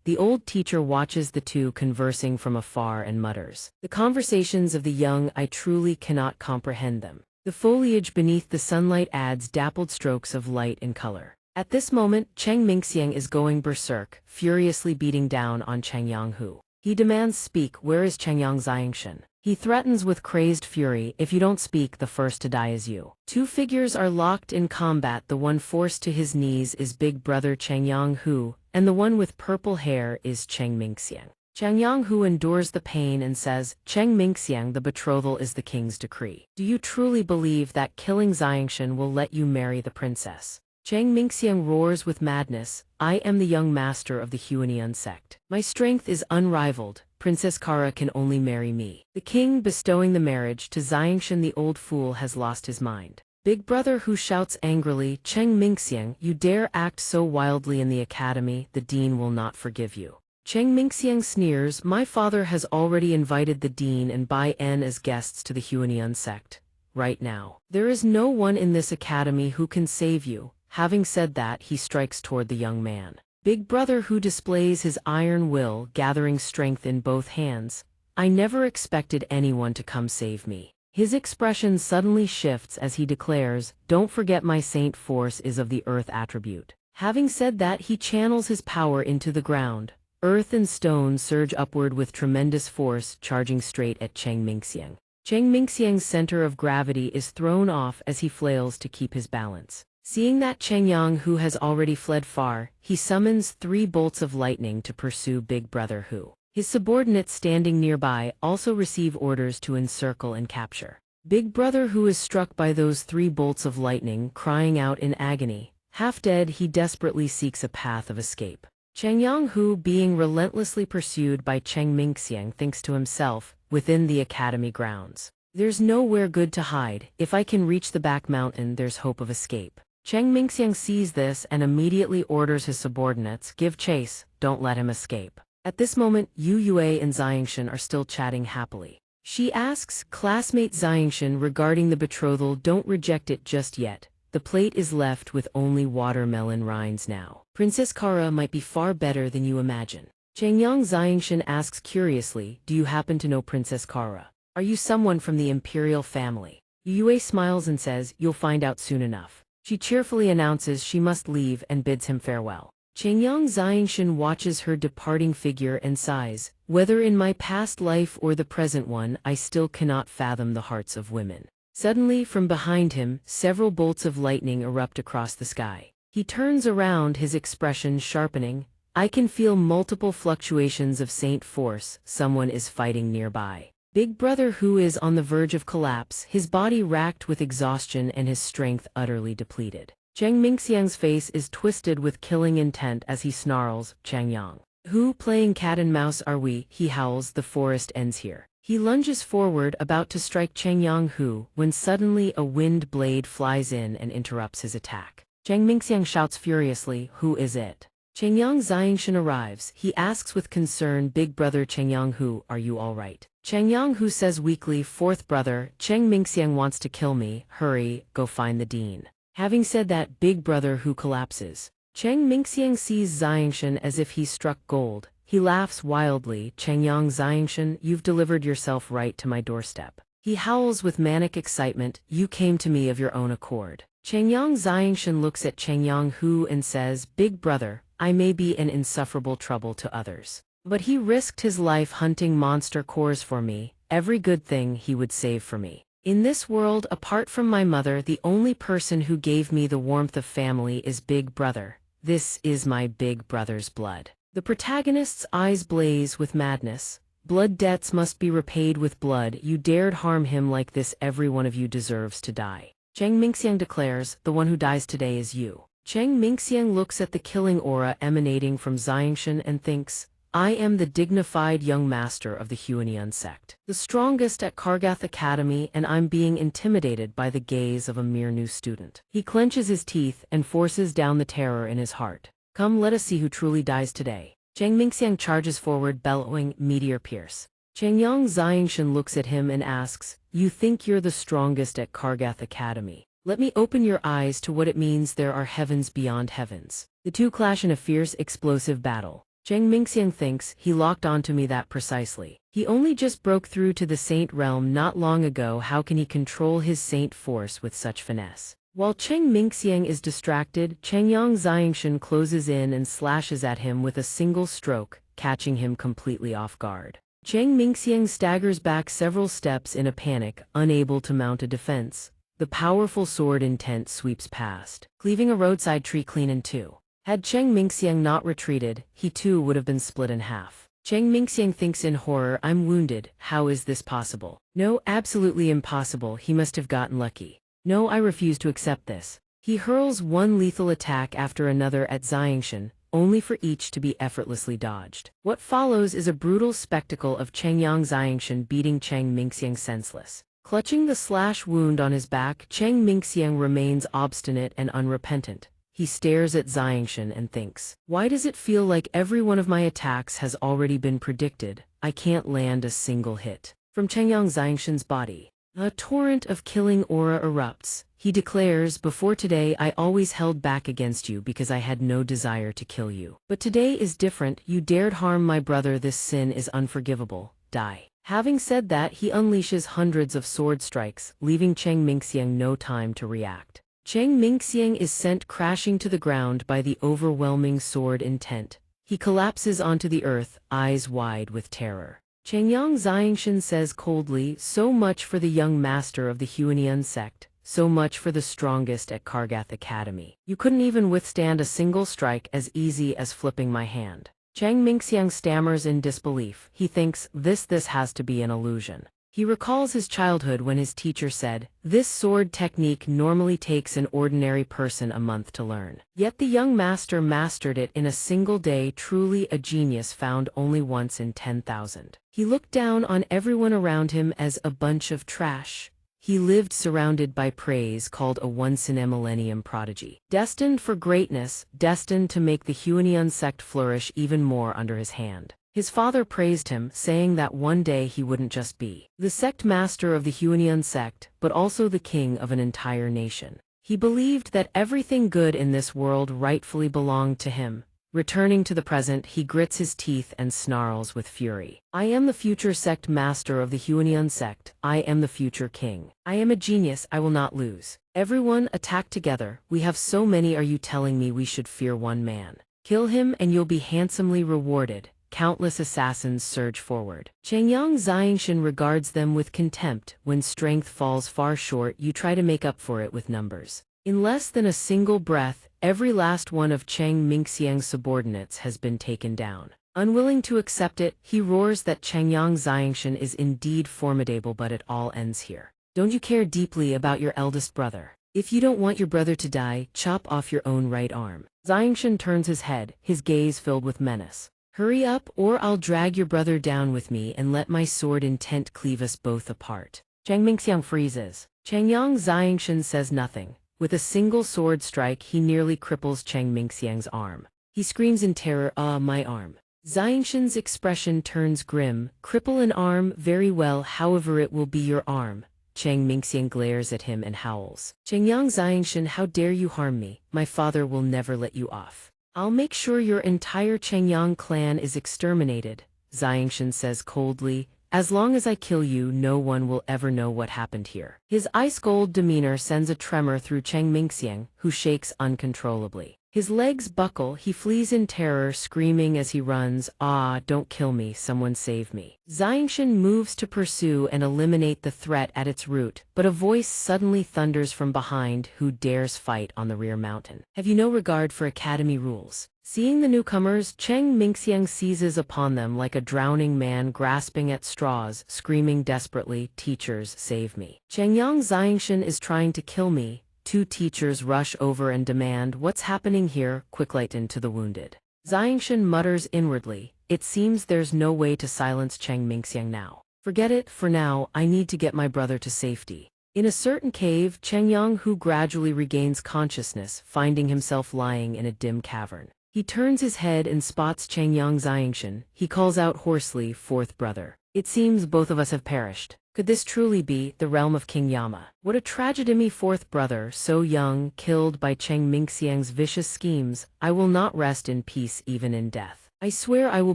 Speaker 1: The old teacher watches the two conversing from afar and mutters, the conversations of the young, I truly cannot comprehend them. The foliage beneath the sunlight adds dappled strokes of light and color. At this moment, Cheng Mingxiang is going berserk, furiously beating down on Changyang Hu. He demands, speak, where is Changyang Xianxia? He threatens with crazed fury, if you don't speak, the first to die is you. Two figures are locked in combat. The one forced to his knees is big brother Cheng Yang-hu, and the one with purple hair is Cheng Mingxiang. Cheng Yang-hu endures the pain and says, Cheng Mingxiang, the betrothal is the king's decree. Do you truly believe that killing xianxia will let you marry the princess? Cheng Mingxiang roars with madness, I am the young master of the Huanian sect. My strength is unrivaled. Princess Kara can only marry me. The king bestowing the marriage to xianxia, the old fool has lost his mind. Big brother who shouts angrily, Cheng Mingxiang, you dare act so wildly in the academy, the dean will not forgive you. Cheng Mingxiang sneers, my father has already invited the dean and Bai En as guests to the Huanian sect. Right now. There is no one in this academy who can save you. Having said that, he strikes toward the young man. Big brother who displays his iron will, gathering strength in both hands. I never expected anyone to come save me. His expression suddenly shifts as he declares, don't forget my saint force is of the earth attribute. Having said that, he channels his power into the ground. Earth and stone surge upward with tremendous force, charging straight at Cheng Mingxiang. Cheng Mingxiang's center of gravity is thrown off as he flails to keep his balance. Seeing that Cheng Yang-hu has already fled far, he summons 3 bolts of lightning to pursue Big Brother Hu. His subordinates standing nearby also receive orders to encircle and capture. Big Brother Hu is struck by those 3 bolts of lightning, crying out in agony. Half dead, he desperately seeks a path of escape. Cheng Yang-hu, being relentlessly pursued by Cheng Mingxiang, thinks to himself, within the academy grounds. There's nowhere good to hide. If I can reach the back mountain, there's hope of escape. Cheng Mingxiang sees this and immediately orders his subordinates, give chase, don't let him escape. At this moment, Yu Yue and xianxia are still chatting happily. She asks classmate xianxia regarding the betrothal, don't reject it just yet. The plate is left with only watermelon rinds now. Princess Kara might be far better than you imagine. Cheng Yang xianxia asks curiously, do you happen to know Princess Kara? Are you someone from the imperial family? Yu Yue smiles and says, you'll find out soon enough. She cheerfully announces she must leave and bids him farewell. Cheng Yang xianxia watches her departing figure and sighs, whether in my past life or the present one, I still cannot fathom the hearts of women. Suddenly, from behind him, several bolts of lightning erupt across the sky. He turns around, his expression sharpening. I can feel multiple fluctuations of saint force, someone is fighting nearby. Big Brother Hu is on the verge of collapse, his body racked with exhaustion and his strength utterly depleted. Cheng Mingxiang's face is twisted with killing intent as he snarls, Cheng Yang. Who playing cat and mouse are we? He howls, the forest ends here. He lunges forward, about to strike Cheng Yang-hu, when suddenly a wind blade flies in and interrupts his attack. Cheng Mingxiang shouts furiously, who is it? Cheng Yang xianxia arrives. He asks with concern, Big Brother Cheng Yang-hu, are you all right? Cheng Yang-hu says weakly, fourth brother, Cheng Mingxiang wants to kill me, hurry, go find the dean. Having said that, Big Brother Hu collapses. Cheng Mingxiang sees xianxia as if he's struck gold. He laughs wildly, Cheng Yang xianxia, you've delivered yourself right to my doorstep. He howls with manic excitement, you came to me of your own accord. Cheng Yang xianxia looks at Cheng Yang-hu and says, Big brother, I may be an insufferable trouble to others. But he risked his life hunting monster cores for me, every good thing he would save for me. In this world, apart from my mother, the only person who gave me the warmth of family is Big Brother. This is my big brother's blood. The protagonist's eyes blaze with madness. Blood debts must be repaid with blood. You dared harm him like this, every one of you deserves to die. Cheng Mingxiang declares, the one who dies today is you. Cheng Mingxiang looks at the killing aura emanating from xianxia and thinks, I am the dignified young master of the Huanian sect, the strongest at Kargath Academy, and I'm being intimidated by the gaze of a mere new student. He clenches his teeth and forces down the terror in his heart. Come, let us see who truly dies today. Cheng Mingxiang charges forward, bellowing, meteor pierce. Cheng Yang xianxia looks at him and asks, you think you're the strongest at Kargath Academy? Let me open your eyes to what it means there are heavens beyond heavens. The two clash in a fierce, explosive battle. Cheng Mingxiang thinks, he locked onto me that precisely. He only just broke through to the saint realm not long ago, how can he control his saint force with such finesse? While Cheng Mingxiang is distracted, Cheng Yang xianxia closes in and slashes at him with a single stroke, catching him completely off guard. Cheng Mingxiang staggers back several steps in a panic, unable to mount a defense. The powerful sword intent sweeps past, cleaving a roadside tree clean in two. Had Cheng Mingxiang not retreated, he too would have been split in half. Cheng Mingxiang thinks in horror, I'm wounded, how is this possible? No, absolutely impossible, he must have gotten lucky. No, I refuse to accept this. He hurls one lethal attack after another at xianxia, only for each to be effortlessly dodged. What follows is a brutal spectacle of Chengyang xianxia beating Cheng Mingxiang senseless. Clutching the slash wound on his back, Cheng Mingxiang remains obstinate and unrepentant. He stares at xianxia and thinks, why does it feel like every one of my attacks has already been predicted? I can't land a single hit. From Chengyang xianxia's body, a torrent of killing aura erupts. He declares, before today I always held back against you because I had no desire to kill you. But today is different, you dared harm my brother, this sin is unforgivable, die. Having said that, he unleashes hundreds of sword strikes, leaving Cheng Mingxiang no time to react. Cheng Mingxiang is sent crashing to the ground by the overwhelming sword intent. He collapses onto the earth, eyes wide with terror. Chengyang xianxia says coldly, so much for the young master of the Huanian sect. So much for the strongest at Kargath Academy. You couldn't even withstand a single strike as easy as flipping my hand. Cheng Mingxiang stammers in disbelief. He thinks, this has to be an illusion. He recalls his childhood when his teacher said, this sword technique normally takes an ordinary person a month to learn. Yet the young master mastered it in a single day, truly a genius found only once in 10,000. He looked down on everyone around him as a bunch of trash. He lived surrounded by praise, called a once-in-a-millennium prodigy. Destined for greatness, destined to make the Huanian sect flourish even more under his hand. His father praised him, saying that one day he wouldn't just be the sect master of the Huanian sect, but also the king of an entire nation. He believed that everything good in this world rightfully belonged to him. Returning to the present, he grits his teeth and snarls with fury. I am the future sect master of the Huanian sect. I am the future king. I am a genius, I will not lose. Everyone, attack together. We have so many, are you telling me we should fear one man? Kill him and you'll be handsomely rewarded. Countless assassins surge forward. Chengyang xianxia regards them with contempt. When strength falls far short, you try to make up for it with numbers. In less than a single breath, every last one of Cheng Mingxiang's subordinates has been taken down. Unwilling to accept it, he roars that Chengyang xianxia is indeed formidable, but it all ends here. Don't you care deeply about your eldest brother? If you don't want your brother to die, chop off your own right arm. Xianxia turns his head, his gaze filled with menace. Hurry up, or I'll drag your brother down with me and let my sword intent cleave us both apart. Cheng Mingxiang freezes. Chengyang xianxia says nothing. With a single sword strike, he nearly cripples Cheng Mingxiang's arm. He screams in terror, ah, my arm. Xianxia's expression turns grim. Cripple an arm, very well, however it will be your arm. Cheng Mingxiang glares at him and howls. Chengyang xianxia, how dare you harm me? My father will never let you off. I'll make sure your entire Chengyang clan is exterminated, Xianxia says coldly. As long as I kill you, no one will ever know what happened here. His ice-cold demeanor sends a tremor through Cheng Mingxiang, who shakes uncontrollably. His legs buckle, he flees in terror, screaming as he runs, ah, don't kill me, someone save me. Xianxia moves to pursue and eliminate the threat at its root, but a voice suddenly thunders from behind, who dares fight on the rear mountain? Have you no regard for academy rules? Seeing the newcomers, Cheng Mingxiang seizes upon them like a drowning man grasping at straws, screaming desperately, teachers, save me. Chengyang xianxia is trying to kill me. Two teachers rush over and demand, what's happening here? Quicklighten to the wounded. Xianxia mutters inwardly, it seems there's no way to silence Cheng Mingxiang now. Forget it, for now, I need to get my brother to safety. In a certain cave, Chengyang Hu gradually regains consciousness, finding himself lying in a dim cavern. He turns his head and spots Chengyang xianxia. He calls out hoarsely, fourth brother. It seems both of us have perished. Could this truly be the realm of King Yama? What a tragedy, fourth brother, so young, killed by Cheng Mingxiang's vicious schemes. I will not rest in peace even in death. I swear I will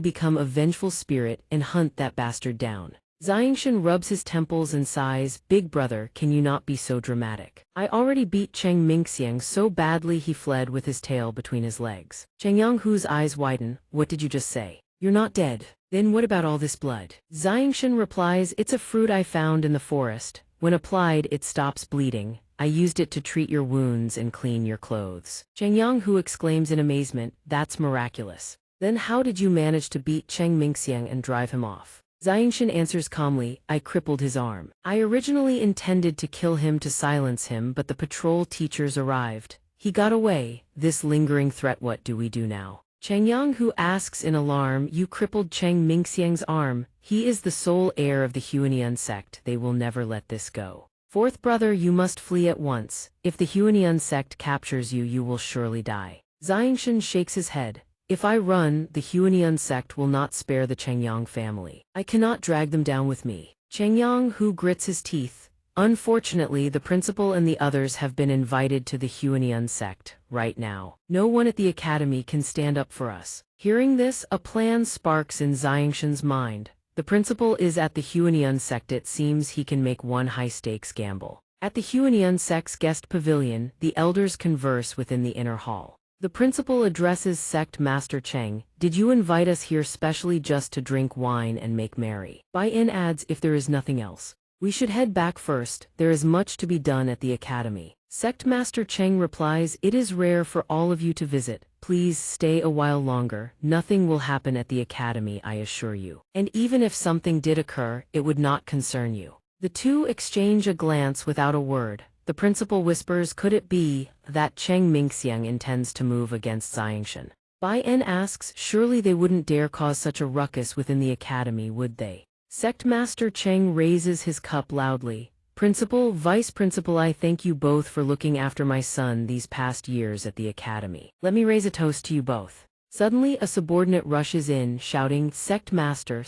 Speaker 1: become a vengeful spirit and hunt that bastard down. Xianxia rubs his temples and sighs, big brother, can you not be so dramatic? I already beat Cheng Mingxiang so badly he fled with his tail between his legs. Chengyang Hu's eyes widen, what did you just say? You're not dead. Then what about all this blood? Xianxia replies, it's a fruit I found in the forest. When applied, it stops bleeding. I used it to treat your wounds and clean your clothes. Xianxia exclaims in amazement, that's miraculous. Then how did you manage to beat Cheng Mingxiang and drive him off? Xianxia answers calmly, I crippled his arm. I originally intended to kill him to silence him, but the patrol teachers arrived. He got away. This lingering threat, what do we do now? Xianxia asks in alarm, you crippled Cheng Mingxiang's arm. He is the sole heir of the Huanian sect. They will never let this go. Fourth brother, you must flee at once. If the Huanian sect captures you, you will surely die. Xianxia shakes his head. If I run, the Huanian sect will not spare the Chengyang family. I cannot drag them down with me. Chengyang grits his teeth. Unfortunately, the principal and the others have been invited to the Huanian sect. Right now, no one at the academy can stand up for us. Hearing this, a plan sparks in Xianxia's mind. The principal is at the Huanian sect. It seems he can make one high-stakes gamble. At the Huanian sect's guest pavilion, the elders converse within the inner hall. The principal addresses Sect Master Cheng. Did you invite us here specially just to drink wine and make merry? Bai-in adds, if there is nothing else, we should head back first. There is much to be done at the academy. Sect Master Cheng replies, it is rare for all of you to visit. Please stay a while longer. Nothing will happen at the academy, I assure you. And even if something did occur, it would not concern you. The two exchange a glance without a word. The principal whispers, could it be that Cheng Mingxiang intends to move against Xianxia? Bai-in asks, surely they wouldn't dare cause such a ruckus within the academy, would they? Sect Master Cheng raises his cup loudly. Principal, Vice Principal, I thank you both for looking after my son these past years at the academy. Let me raise a toast to you both. Suddenly, a subordinate rushes in, shouting, Sect Master,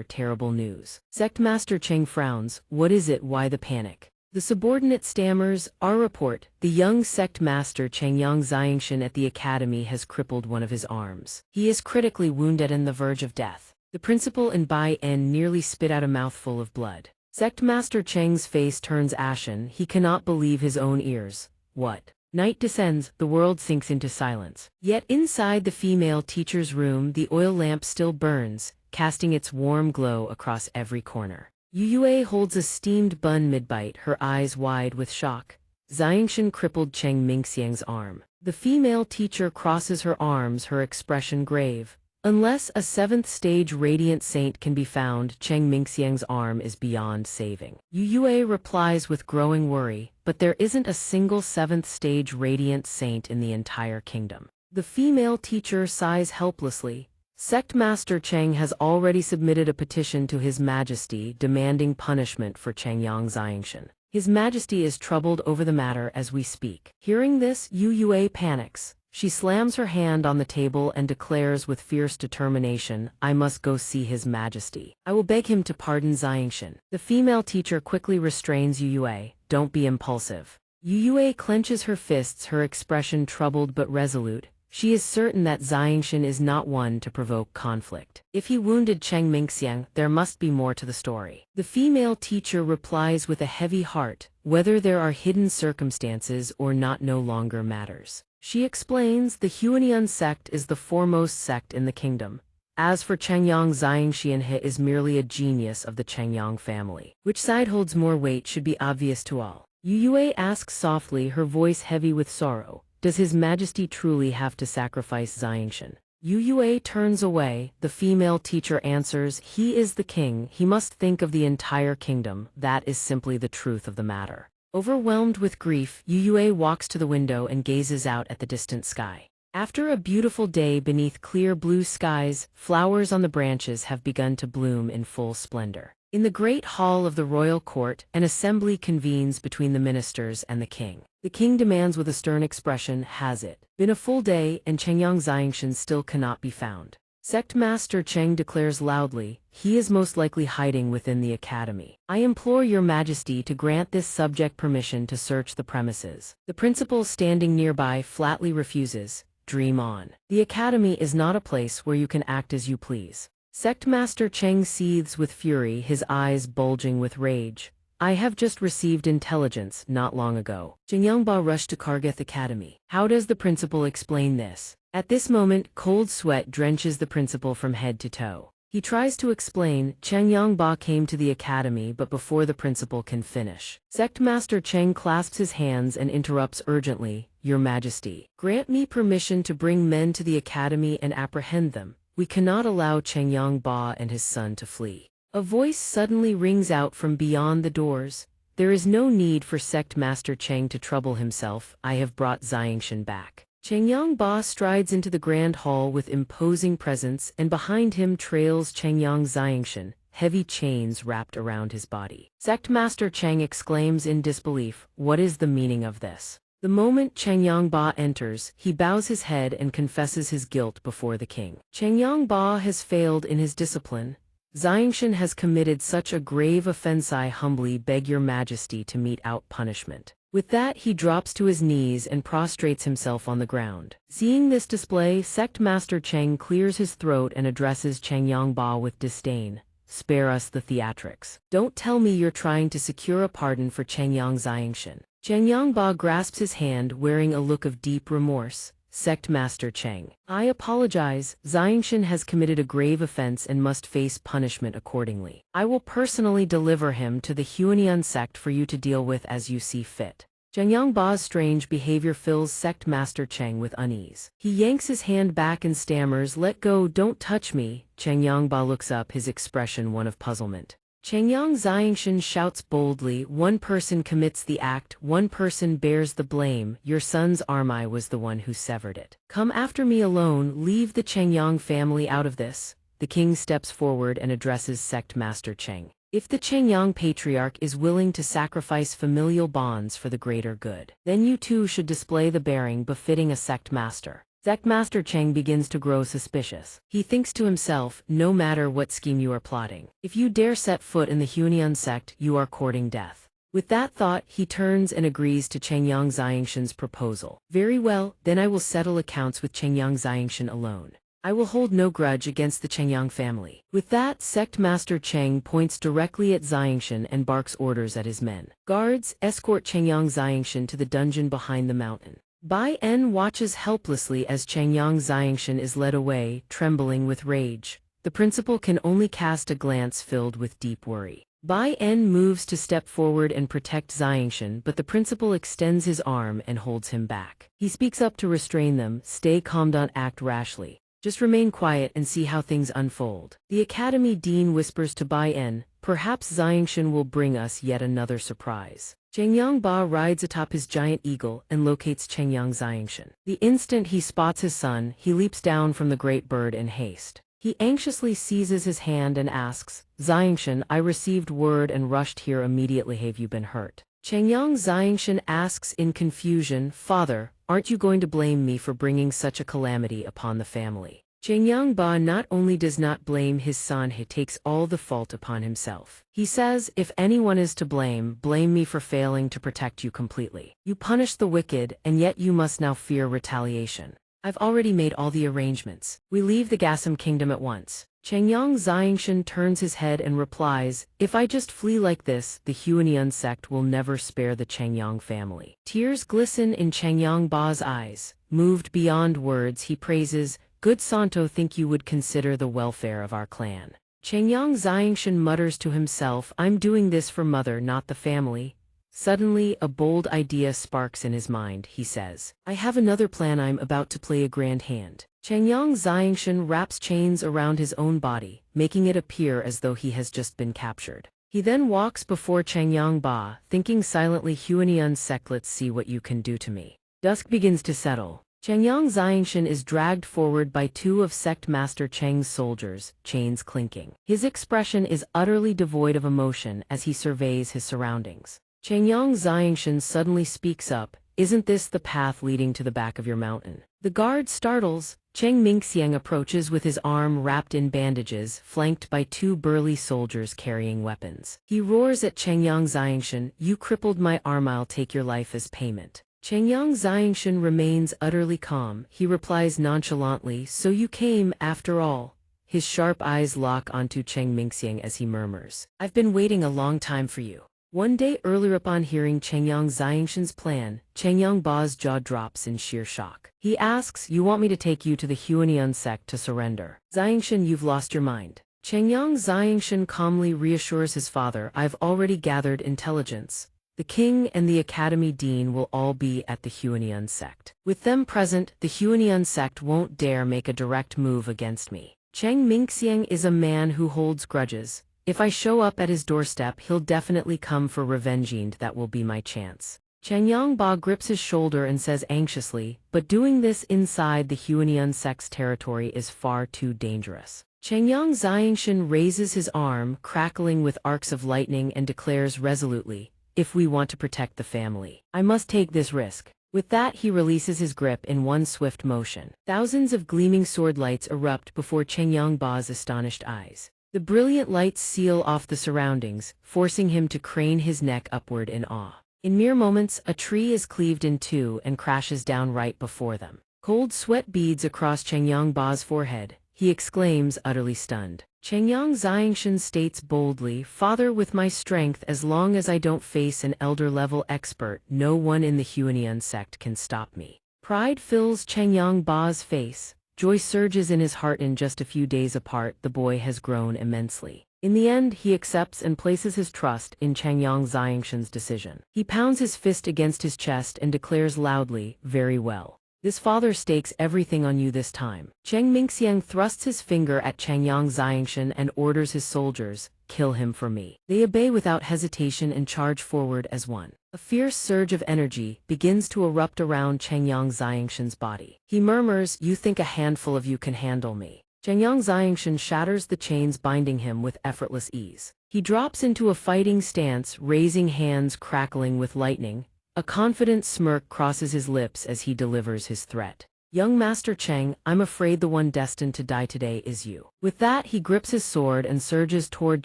Speaker 1: terrible news. Sect Master Cheng frowns. What is it? Why the panic? The subordinate stammers, our report, the young sect master Chengyang Xianxia at the academy has crippled one of his arms. He is critically wounded and on the verge of death. The principal and Bai-in nearly spit out a mouthful of blood. Sect Master Cheng's face turns ashen. He cannot believe his own ears. What? Night descends, the world sinks into silence. Yet inside the female teacher's room, the oil lamp still burns, casting its warm glow across every corner. Yue holds a steamed bun mid-bite, her eyes wide with shock. Xianxia crippled Cheng Mingxiang's arm. The female teacher crosses her arms, her expression grave. Unless a seventh-stage radiant saint can be found, Cheng Mingxiang's arm is beyond saving. Yue replies with growing worry, but there isn't a single seventh-stage radiant saint in the entire kingdom. The female teacher sighs helplessly. Sect Master Cheng has already submitted a petition to His Majesty demanding punishment for Chengyang Xianxia. His Majesty is troubled over the matter as we speak. Hearing this, Yue panics. She slams her hand on the table and declares with fierce determination, I must go see His Majesty. I will beg him to pardon Xianxia. The female teacher quickly restrains Yue. Don't be impulsive. Yue clenches her fists, her expression troubled but resolute. She is certain that Xianxia is not one to provoke conflict. If he wounded Cheng Mingxiang, there must be more to the story. The female teacher replies with a heavy heart, whether there are hidden circumstances or not no longer matters. She explains, the Huanian sect is the foremost sect in the kingdom. As for Chengyang Xianxia, he is merely a genius of the Chengyang family. Which side holds more weight should be obvious to all. Yue asks softly, her voice heavy with sorrow. Does His Majesty truly have to sacrifice Xianxia? Yue turns away. The female teacher answers, he is the king. He must think of the entire kingdom. That is simply the truth of the matter. Overwhelmed with grief, Yue walks to the window and gazes out at the distant sky. After a beautiful day beneath clear blue skies, flowers on the branches have begun to bloom in full splendor. In the great hall of the royal court, an assembly convenes between the ministers and the king. The king demands with a stern expression, has it been a full day and Chengyang Xianxia still cannot be found? Sect Master Cheng declares loudly, he is most likely hiding within the academy. I implore your Majesty to grant this subject permission to search the premises. The principal standing nearby flatly refuses. Dream on. The academy is not a place where you can act as you please. Sect Master Cheng seethes with fury, his eyes bulging with rage. I have just received intelligence not long ago. Jingyangba rushed to Kargath Academy. How does the principal explain this? At this moment, cold sweat drenches the principal from head to toe. He tries to explain, Changyang Ba came to the academy but before the principal can finish. Sect Master Cheng clasps his hands and interrupts urgently, Your Majesty, grant me permission to bring men to the academy and apprehend them. We cannot allow Changyang Ba and his son to flee. A voice suddenly rings out from beyond the doors. There is no need for Sect Master Cheng to trouble himself, I have brought xianxia back. Changyang Ba strides into the grand hall with imposing presence and behind him trails Changyang xianxia, heavy chains wrapped around his body. Sect Master Cheng exclaims in disbelief, What is the meaning of this? The moment Changyang Ba enters, he bows his head and confesses his guilt before the king. Changyang Ba has failed in his discipline. Xianxia has committed such a grave offense, I humbly beg your majesty to mete out punishment. With that he drops to his knees and prostrates himself on the ground. Seeing this display, Sect Master Cheng clears his throat and addresses Changyang Ba with disdain. Spare us the theatrics. Don't tell me you're trying to secure a pardon for Changyang Xianxia. Changyang Ba grasps his hand wearing a look of deep remorse. Sect Master Cheng, I apologize, Xianxia has committed a grave offense and must face punishment accordingly. I will personally deliver him to the Huanian sect for you to deal with as you see fit. Changyang Ba's strange behavior fills Sect Master Cheng with unease. He yanks his hand back and stammers, Let go, don't touch me. Changyang Ba looks up, his expression one of puzzlement. Changyang Xianxia shouts boldly, One person commits the act, one person bears the blame, your son's arm, I was the one who severed it. Come after me alone, leave the Changyang family out of this. The king steps forward and addresses Sect Master Cheng. If the Changyang patriarch is willing to sacrifice familial bonds for the greater good, then you too should display the bearing befitting a sect master. Sect Master Cheng begins to grow suspicious. He thinks to himself, no matter what scheme you are plotting, if you dare set foot in the Huanian sect, you are courting death. With that thought, he turns and agrees to Changyang Xianxia's proposal. Very well, then I will settle accounts with Changyang Xianxia alone. I will hold no grudge against the Changyang family. With that, Sect Master Cheng points directly at Xianxia and barks orders at his men. Guards, escort Changyang Xianxia to the dungeon behind the mountain. Bai En watches helplessly as Changyang Xianxia is led away, trembling with rage. The principal can only cast a glance filled with deep worry. Bai En moves to step forward and protect Xianxia, but the principal extends his arm and holds him back. He speaks up to restrain them, Stay calm, don't act rashly. Just remain quiet and see how things unfold. The academy dean whispers to Bai En, Perhaps Xianxia will bring us yet another surprise. Changyang Ba rides atop his giant eagle and locates Changyang Xianxia. The instant he spots his son, he leaps down from the great bird in haste. He anxiously seizes his hand and asks, Xianxia, I received word and rushed here immediately. Have you been hurt? Changyang Xianxia asks in confusion, Father, aren't you going to blame me for bringing such a calamity upon the family? Changyang Ba not only does not blame his son, he takes all the fault upon himself. He says, If anyone is to blame, blame me for failing to protect you completely. You punished the wicked, and yet you must now fear retaliation. I've already made all the arrangements. We leave the Gasam kingdom at once. Changyang Xianxia turns his head and replies, If I just flee like this, the Huanian sect will never spare the Changyang family. Tears glisten in Changyang Ba's eyes. Moved beyond words, he praises, Good Santo, think you would consider the welfare of our clan. Changyang Xianxia mutters to himself, I'm doing this for mother, not the family. Suddenly, a bold idea sparks in his mind. He says, I have another plan. I'm about to play a grand hand. Changyang Xianxia wraps chains around his own body, making it appear as though he has just been captured. He then walks before Changyang Ba, thinking silently, Huanian sect, let's see what you can do to me. Dusk begins to settle. Changyang Xianxia is dragged forward by two of Sect Master Cheng's soldiers, chains clinking. His expression is utterly devoid of emotion as he surveys his surroundings. Changyang Xianxia suddenly speaks up, Isn't this the path leading to the back of your mountain? The guard startles. Cheng Mingxiang approaches with his arm wrapped in bandages, flanked by two burly soldiers carrying weapons. He roars at Changyang Xianxia, You crippled my arm, I'll take your life as payment. Changyang Xianxia remains utterly calm. He replies nonchalantly, So you came, after all. His sharp eyes lock onto Cheng Mingxiang as he murmurs, I've been waiting a long time for you. One day earlier, upon hearing Changyang Xianxia's plan, Changyang Ba's jaw drops in sheer shock. He asks, You want me to take you to the Huanian sect to surrender? Xianxia, you've lost your mind. Changyang Xianxia calmly reassures his father, I've already gathered intelligence. The king and the academy dean will all be at the Huanian sect. With them present, the Huanian sect won't dare make a direct move against me. Cheng Mingxiang is a man who holds grudges. If I show up at his doorstep, he'll definitely come for revenge, and that will be my chance. Changyang Ba grips his shoulder and says anxiously, but doing this inside the Huanian sect's territory is far too dangerous. Changyang Xianxia raises his arm, crackling with arcs of lightning, and declares resolutely, if we want to protect the family, I must take this risk. With that, he releases his grip in one swift motion. Thousands of gleaming sword lights erupt before Changyang Ba's astonished eyes. The brilliant lights seal off the surroundings, forcing him to crane his neck upward in awe. In mere moments, a tree is cleaved in two and crashes down right before them. Cold sweat beads across Changyang Ba's forehead. He exclaims, utterly stunned. Changyang Xianxia states boldly, Father, with my strength, as long as I don't face an elder-level expert, no one in the Huanian sect can stop me. Pride fills Changyang Ba's face. Joy surges in his heart. In just a few days apart, the boy has grown immensely. In the end, he accepts and places his trust in Changyang Xianxia's decision. He pounds his fist against his chest and declares loudly, very well. This father stakes everything on you this time. Cheng Mingxiang thrusts his finger at Changyang Xianxia and orders his soldiers, kill him for me. They obey without hesitation and charge forward as one. A fierce surge of energy begins to erupt around Changyang Xianxia's body. He murmurs, you think a handful of you can handle me. Changyang Xianxia shatters the chains binding him with effortless ease. He drops into a fighting stance, raising hands crackling with lightning. A confident smirk crosses his lips as he delivers his threat. Young Master Cheng, I'm afraid the one destined to die today is you. With that, he grips his sword and surges toward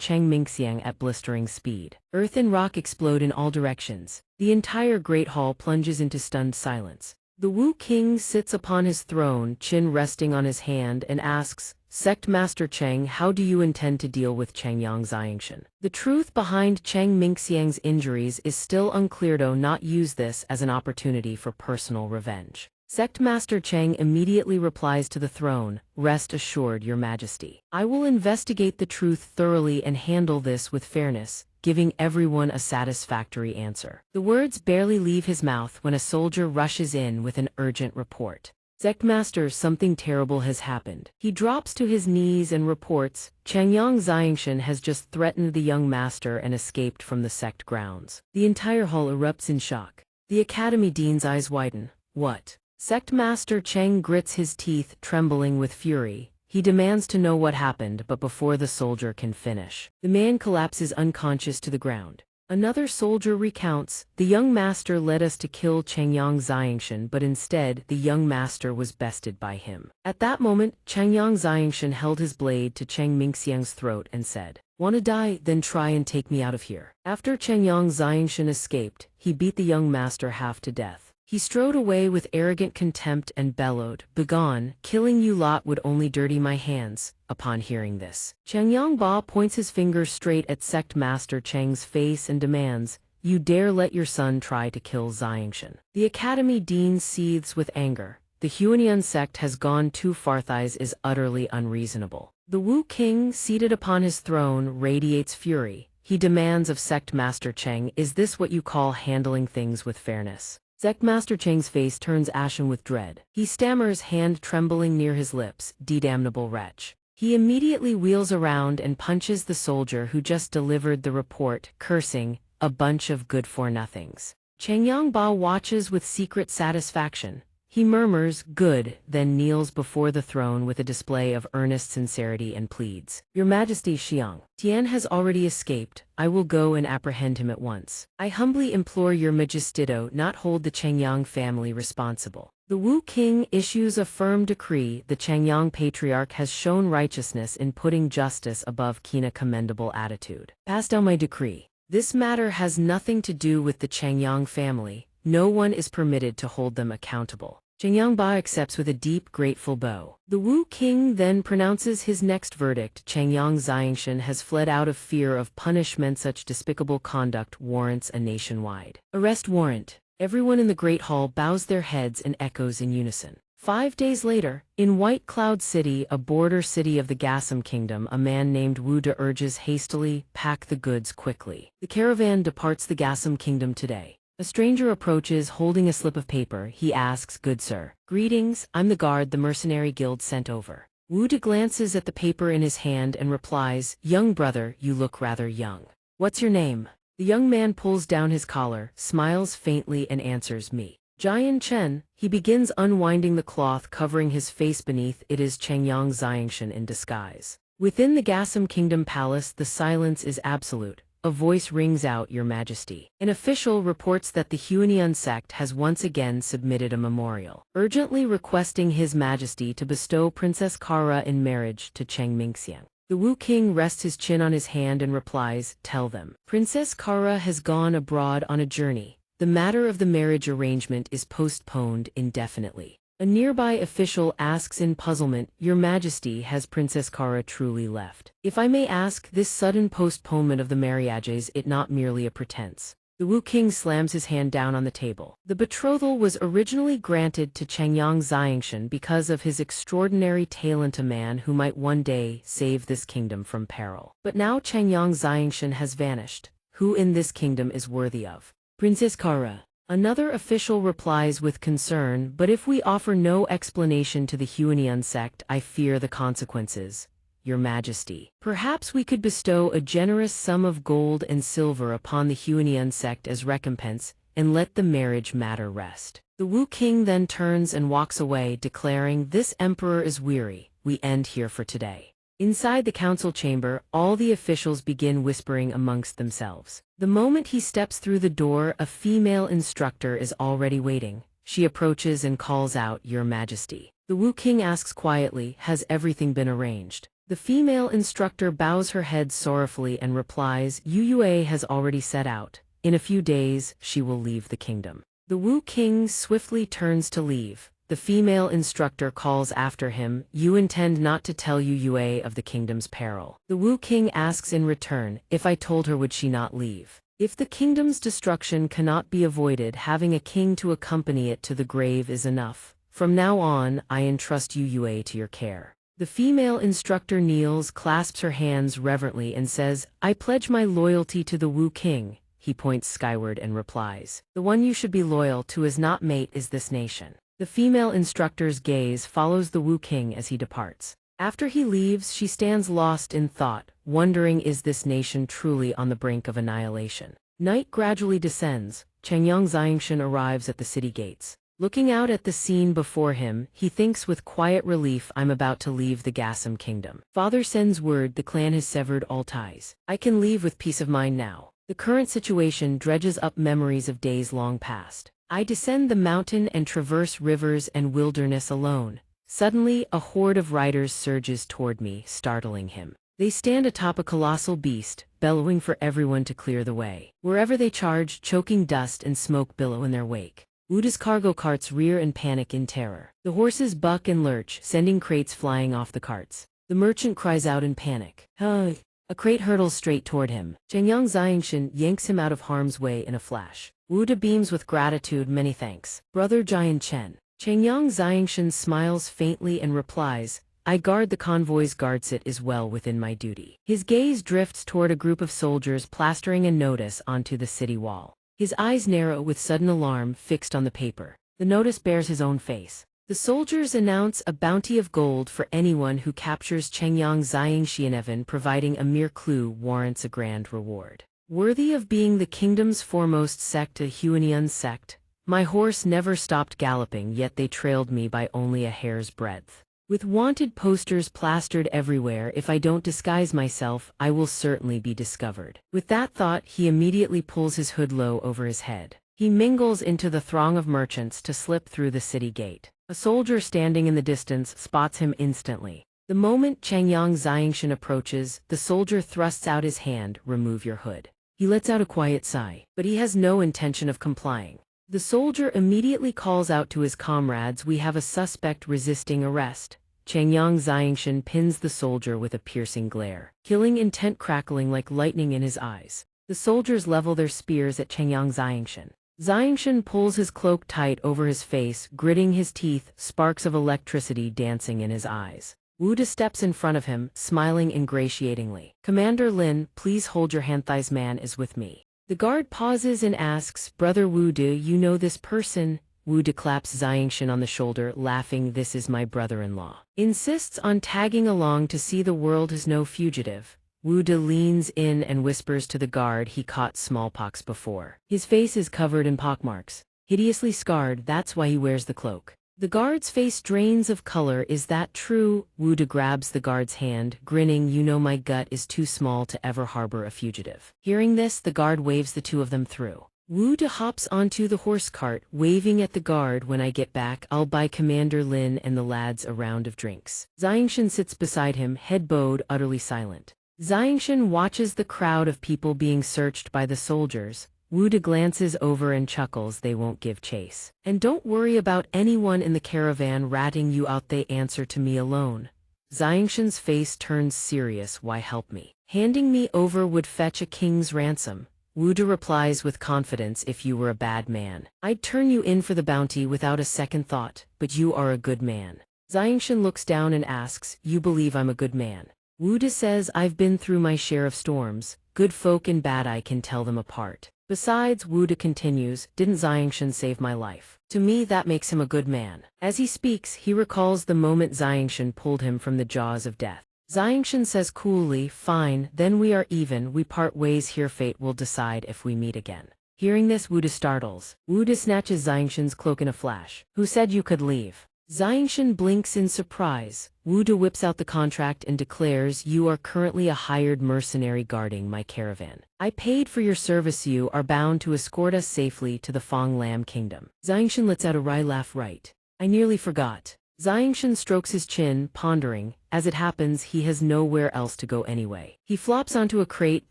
Speaker 1: Cheng Mingxiang at blistering speed. Earth and rock explode in all directions. The entire Great Hall plunges into stunned silence. The Wu King sits upon his throne, chin resting on his hand, and asks, Sect Master Cheng, how do you intend to deal with Changyang Xianxia? The truth behind Cheng Mingxiang's injuries is still unclear. Do not use this as an opportunity for personal revenge. Sect Master Cheng immediately replies to the throne, Rest assured, Your Majesty. I will investigate the truth thoroughly and handle this with fairness, giving everyone a satisfactory answer. The words barely leave his mouth when a soldier rushes in with an urgent report. Sect Master, something terrible has happened. He drops to his knees and reports, Changyang Xianxia has just threatened the young master and escaped from the sect grounds. The entire hall erupts in shock. The academy dean's eyes widen. What? Sect Master Cheng grits his teeth, trembling with fury. He demands to know what happened, but before the soldier can finish, the man collapses unconscious to the ground. Another soldier recounts, the young master led us to kill Changyang Xianxia, but instead, the young master was bested by him. At that moment, Changyang Xianxia held his blade to Cheng Mingxiang's throat and said, "Wanna die? Then try and take me out of here." After Changyang Xianxia escaped, he beat the young master half to death. He strode away with arrogant contempt and bellowed, "Begone, killing you lot would only dirty my hands." Upon hearing this, Changyang Ba points his finger straight at Sect Master Cheng's face and demands, "You dare let your son try to kill Xianxia?" The academy dean seethes with anger. The Huanian sect has gone too far. This is utterly unreasonable. The Wu King, seated upon his throne, radiates fury. He demands of Sect Master Cheng, "Is this what you call handling things with fairness?" Sect Master Cheng's face turns ashen with dread. He stammers, hand trembling near his lips, "Damnable wretch." He immediately wheels around and punches the soldier who just delivered the report, cursing, "A bunch of good-for-nothings." Changyang Ba watches with secret satisfaction. He murmurs, "Good," then kneels before the throne with a display of earnest sincerity and pleads, "Your Majesty, Xiang Tian has already escaped. I will go and apprehend him at once. I humbly implore your Majestito not hold the Changyang family responsible." The Wu King issues a firm decree. The Changyang patriarch has shown righteousness in putting justice above kina commendable attitude. Pass down my decree. This matter has nothing to do with the Changyang family. No one is permitted to hold them accountable. Changyang Ba accepts with a deep, grateful bow. The Wu King then pronounces his next verdict. Changyang Xianxia has fled out of fear of punishment. Such despicable conduct warrants a nationwide arrest warrant. Everyone in the Great Hall bows their heads and echoes in unison. 5 days later, in White Cloud City, a border city of the Gassam Kingdom, a man named Wu De urges hastily, pack the goods quickly. The caravan departs the Gassam Kingdom today. A stranger approaches holding a slip of paper. He asks, "Good sir." "Greetings, I'm the guard the mercenary guild sent over." Wu De glances at the paper in his hand and replies, "Young brother, you look rather young. What's your name?" The young man pulls down his collar, smiles faintly and answers, "Me. Jian Chen." He begins unwinding the cloth covering his face. Beneath it is xianxia in disguise. Within the Gassam Kingdom Palace, the silence is absolute. A voice rings out, "Your Majesty." An official reports that the Huanian sect has once again submitted a memorial, urgently requesting His Majesty to bestow Princess Kara in marriage to Cheng Mingxiang. The Wu King rests his chin on his hand and replies, "Tell them. Princess Kara has gone abroad on a journey. The matter of the marriage arrangement is postponed indefinitely." A nearby official asks in puzzlement, "Your Majesty, has Princess Kara truly left? If I may ask, this sudden postponement of the marriage, is it not merely a pretense?" The Wu King slams his hand down on the table. The betrothal was originally granted to Changyang Xianxia because of his extraordinary talent, a man who might one day save this kingdom from peril. But now Changyang Xianxia has vanished. Who in this kingdom is worthy of Princess Kara? Another official replies with concern, "But if we offer no explanation to the Huanian sect, I fear the consequences. Your Majesty. Perhaps we could bestow a generous sum of gold and silver upon the Huanian sect as recompense, and let the marriage matter rest." The Wu King then turns and walks away, declaring, "This emperor is weary. We end here for today." Inside the council chamber, all the officials begin whispering amongst themselves. The moment he steps through the door, a female instructor is already waiting. She approaches and calls out, "Your Majesty." The Wu King asks quietly, "Has everything been arranged?" The female instructor bows her head sorrowfully and replies, "Yu Yue has already set out. In a few days, she will leave the kingdom." The Wu King swiftly turns to leave. The female instructor calls after him, "You intend not to tell Yu Yue of the kingdom's peril?" The Wu King asks in return, "If I told her, would she not leave?" If the kingdom's destruction cannot be avoided, having a king to accompany it to the grave is enough. From now on, I entrust Yu Yue to your care. The female instructor kneels, clasps her hands reverently and says, "I pledge my loyalty to the Wu King." He points skyward and replies, "The one you should be loyal to as not mate is this nation." The female instructor's gaze follows the Wu King as he departs. After he leaves, she stands lost in thought, wondering, is this nation truly on the brink of annihilation? Night gradually descends. Changyang Xianxia arrives at the city gates. Looking out at the scene before him, he thinks with quiet relief, "I'm about to leave the Gassam Kingdom. Father sends word the clan has severed all ties. I can leave with peace of mind now." The current situation dredges up memories of days long past. "I descend the mountain and traverse rivers and wilderness alone." Suddenly, a horde of riders surges toward me, startling him. They stand atop a colossal beast, bellowing for everyone to clear the way. Wherever they charge, choking dust and smoke billow in their wake. Wuda's cargo carts rear and panic in terror. The horses buck and lurch, sending crates flying off the carts. The merchant cries out in panic. "Huh!" A crate hurtles straight toward him. Changyang Xianxia yanks him out of harm's way in a flash. Wuda beams with gratitude, "Many thanks, Brother Jian Chen." Changyang Xianxia smiles faintly and replies, "I guard the convoy's guardset is well within my duty." His gaze drifts toward a group of soldiers plastering a notice onto the city wall. His eyes narrow with sudden alarm, fixed on the paper. The notice bears his own face. The soldiers announce a bounty of gold for anyone who captures Changyang Xianxia, providing a mere clue warrants a grand reward. Worthy of being the kingdom's foremost sect, a Huanian sect, my horse never stopped galloping, yet they trailed me by only a hair's breadth. With wanted posters plastered everywhere, if I don't disguise myself, I will certainly be discovered. With that thought, he immediately pulls his hood low over his head. He mingles into the throng of merchants to slip through the city gate. A soldier standing in the distance spots him instantly. The moment Changyang Xianxia approaches, the soldier thrusts out his hand, "Remove your hood." He lets out a quiet sigh, but he has no intention of complying. The soldier immediately calls out to his comrades, "We have a suspect resisting arrest." Changyang Xianxia pins the soldier with a piercing glare, killing intent crackling like lightning in his eyes. The soldiers level their spears at Changyang Xianxia. Xianxia pulls his cloak tight over his face, gritting his teeth, sparks of electricity dancing in his eyes. Wuda steps in front of him, smiling ingratiatingly. "Commander Lin, please hold your hand. This man is with me." The guard pauses and asks, "Brother Wuda, you know this person?" Wuda claps Xianxia on the shoulder, laughing. "This is my brother-in-law." Insists on tagging along to see the world as no fugitive. Wuda leans in and whispers to the guard he caught smallpox before. His face is covered in pockmarks. Hideously scarred, that's why he wears the cloak. The guard's face drains of color. "Is that true?" Wuda grabs the guard's hand, grinning. "You know my gut is too small to ever harbor a fugitive." Hearing this, the guard waves the two of them through. Wuda hops onto the horse cart, waving at the guard. "When I get back, I'll buy Commander Lin and the lads a round of drinks." Xianxia sits beside him, head bowed, utterly silent. Xianxia watches the crowd of people being searched by the soldiers. Wuda glances over and chuckles. "They won't give chase. And don't worry about anyone in the caravan ratting you out. They answer to me alone." Xianxia's face turns serious. "Why help me? Handing me over would fetch a king's ransom." Wuda replies with confidence, "If you were a bad man, I'd turn you in for the bounty without a second thought, but you are a good man." Xianxia looks down and asks, "You believe I'm a good man?" Wuda says, "I've been through my share of storms. Good folk and bad, I can tell them apart. Besides," Wuda continues, "didn't Xianxia save my life? To me that makes him a good man." As he speaks, he recalls the moment Xianxia pulled him from the jaws of death. Xianxia says coolly, "Fine, then we are even. We part ways here. Fate will decide if we meet again." Hearing this, Wuda startles. Wuda snatches Xianxia's cloak in a flash. "Who said you could leave?" Xianxia blinks in surprise. Wuda whips out the contract and declares, "You are currently a hired mercenary guarding my caravan. I paid for your service. You are bound to escort us safely to the Fong Lam Kingdom." Xianxia lets out a wry laugh. "Right. I nearly forgot." Xianxia strokes his chin, pondering. As it happens, he has nowhere else to go anyway. He flops onto a crate,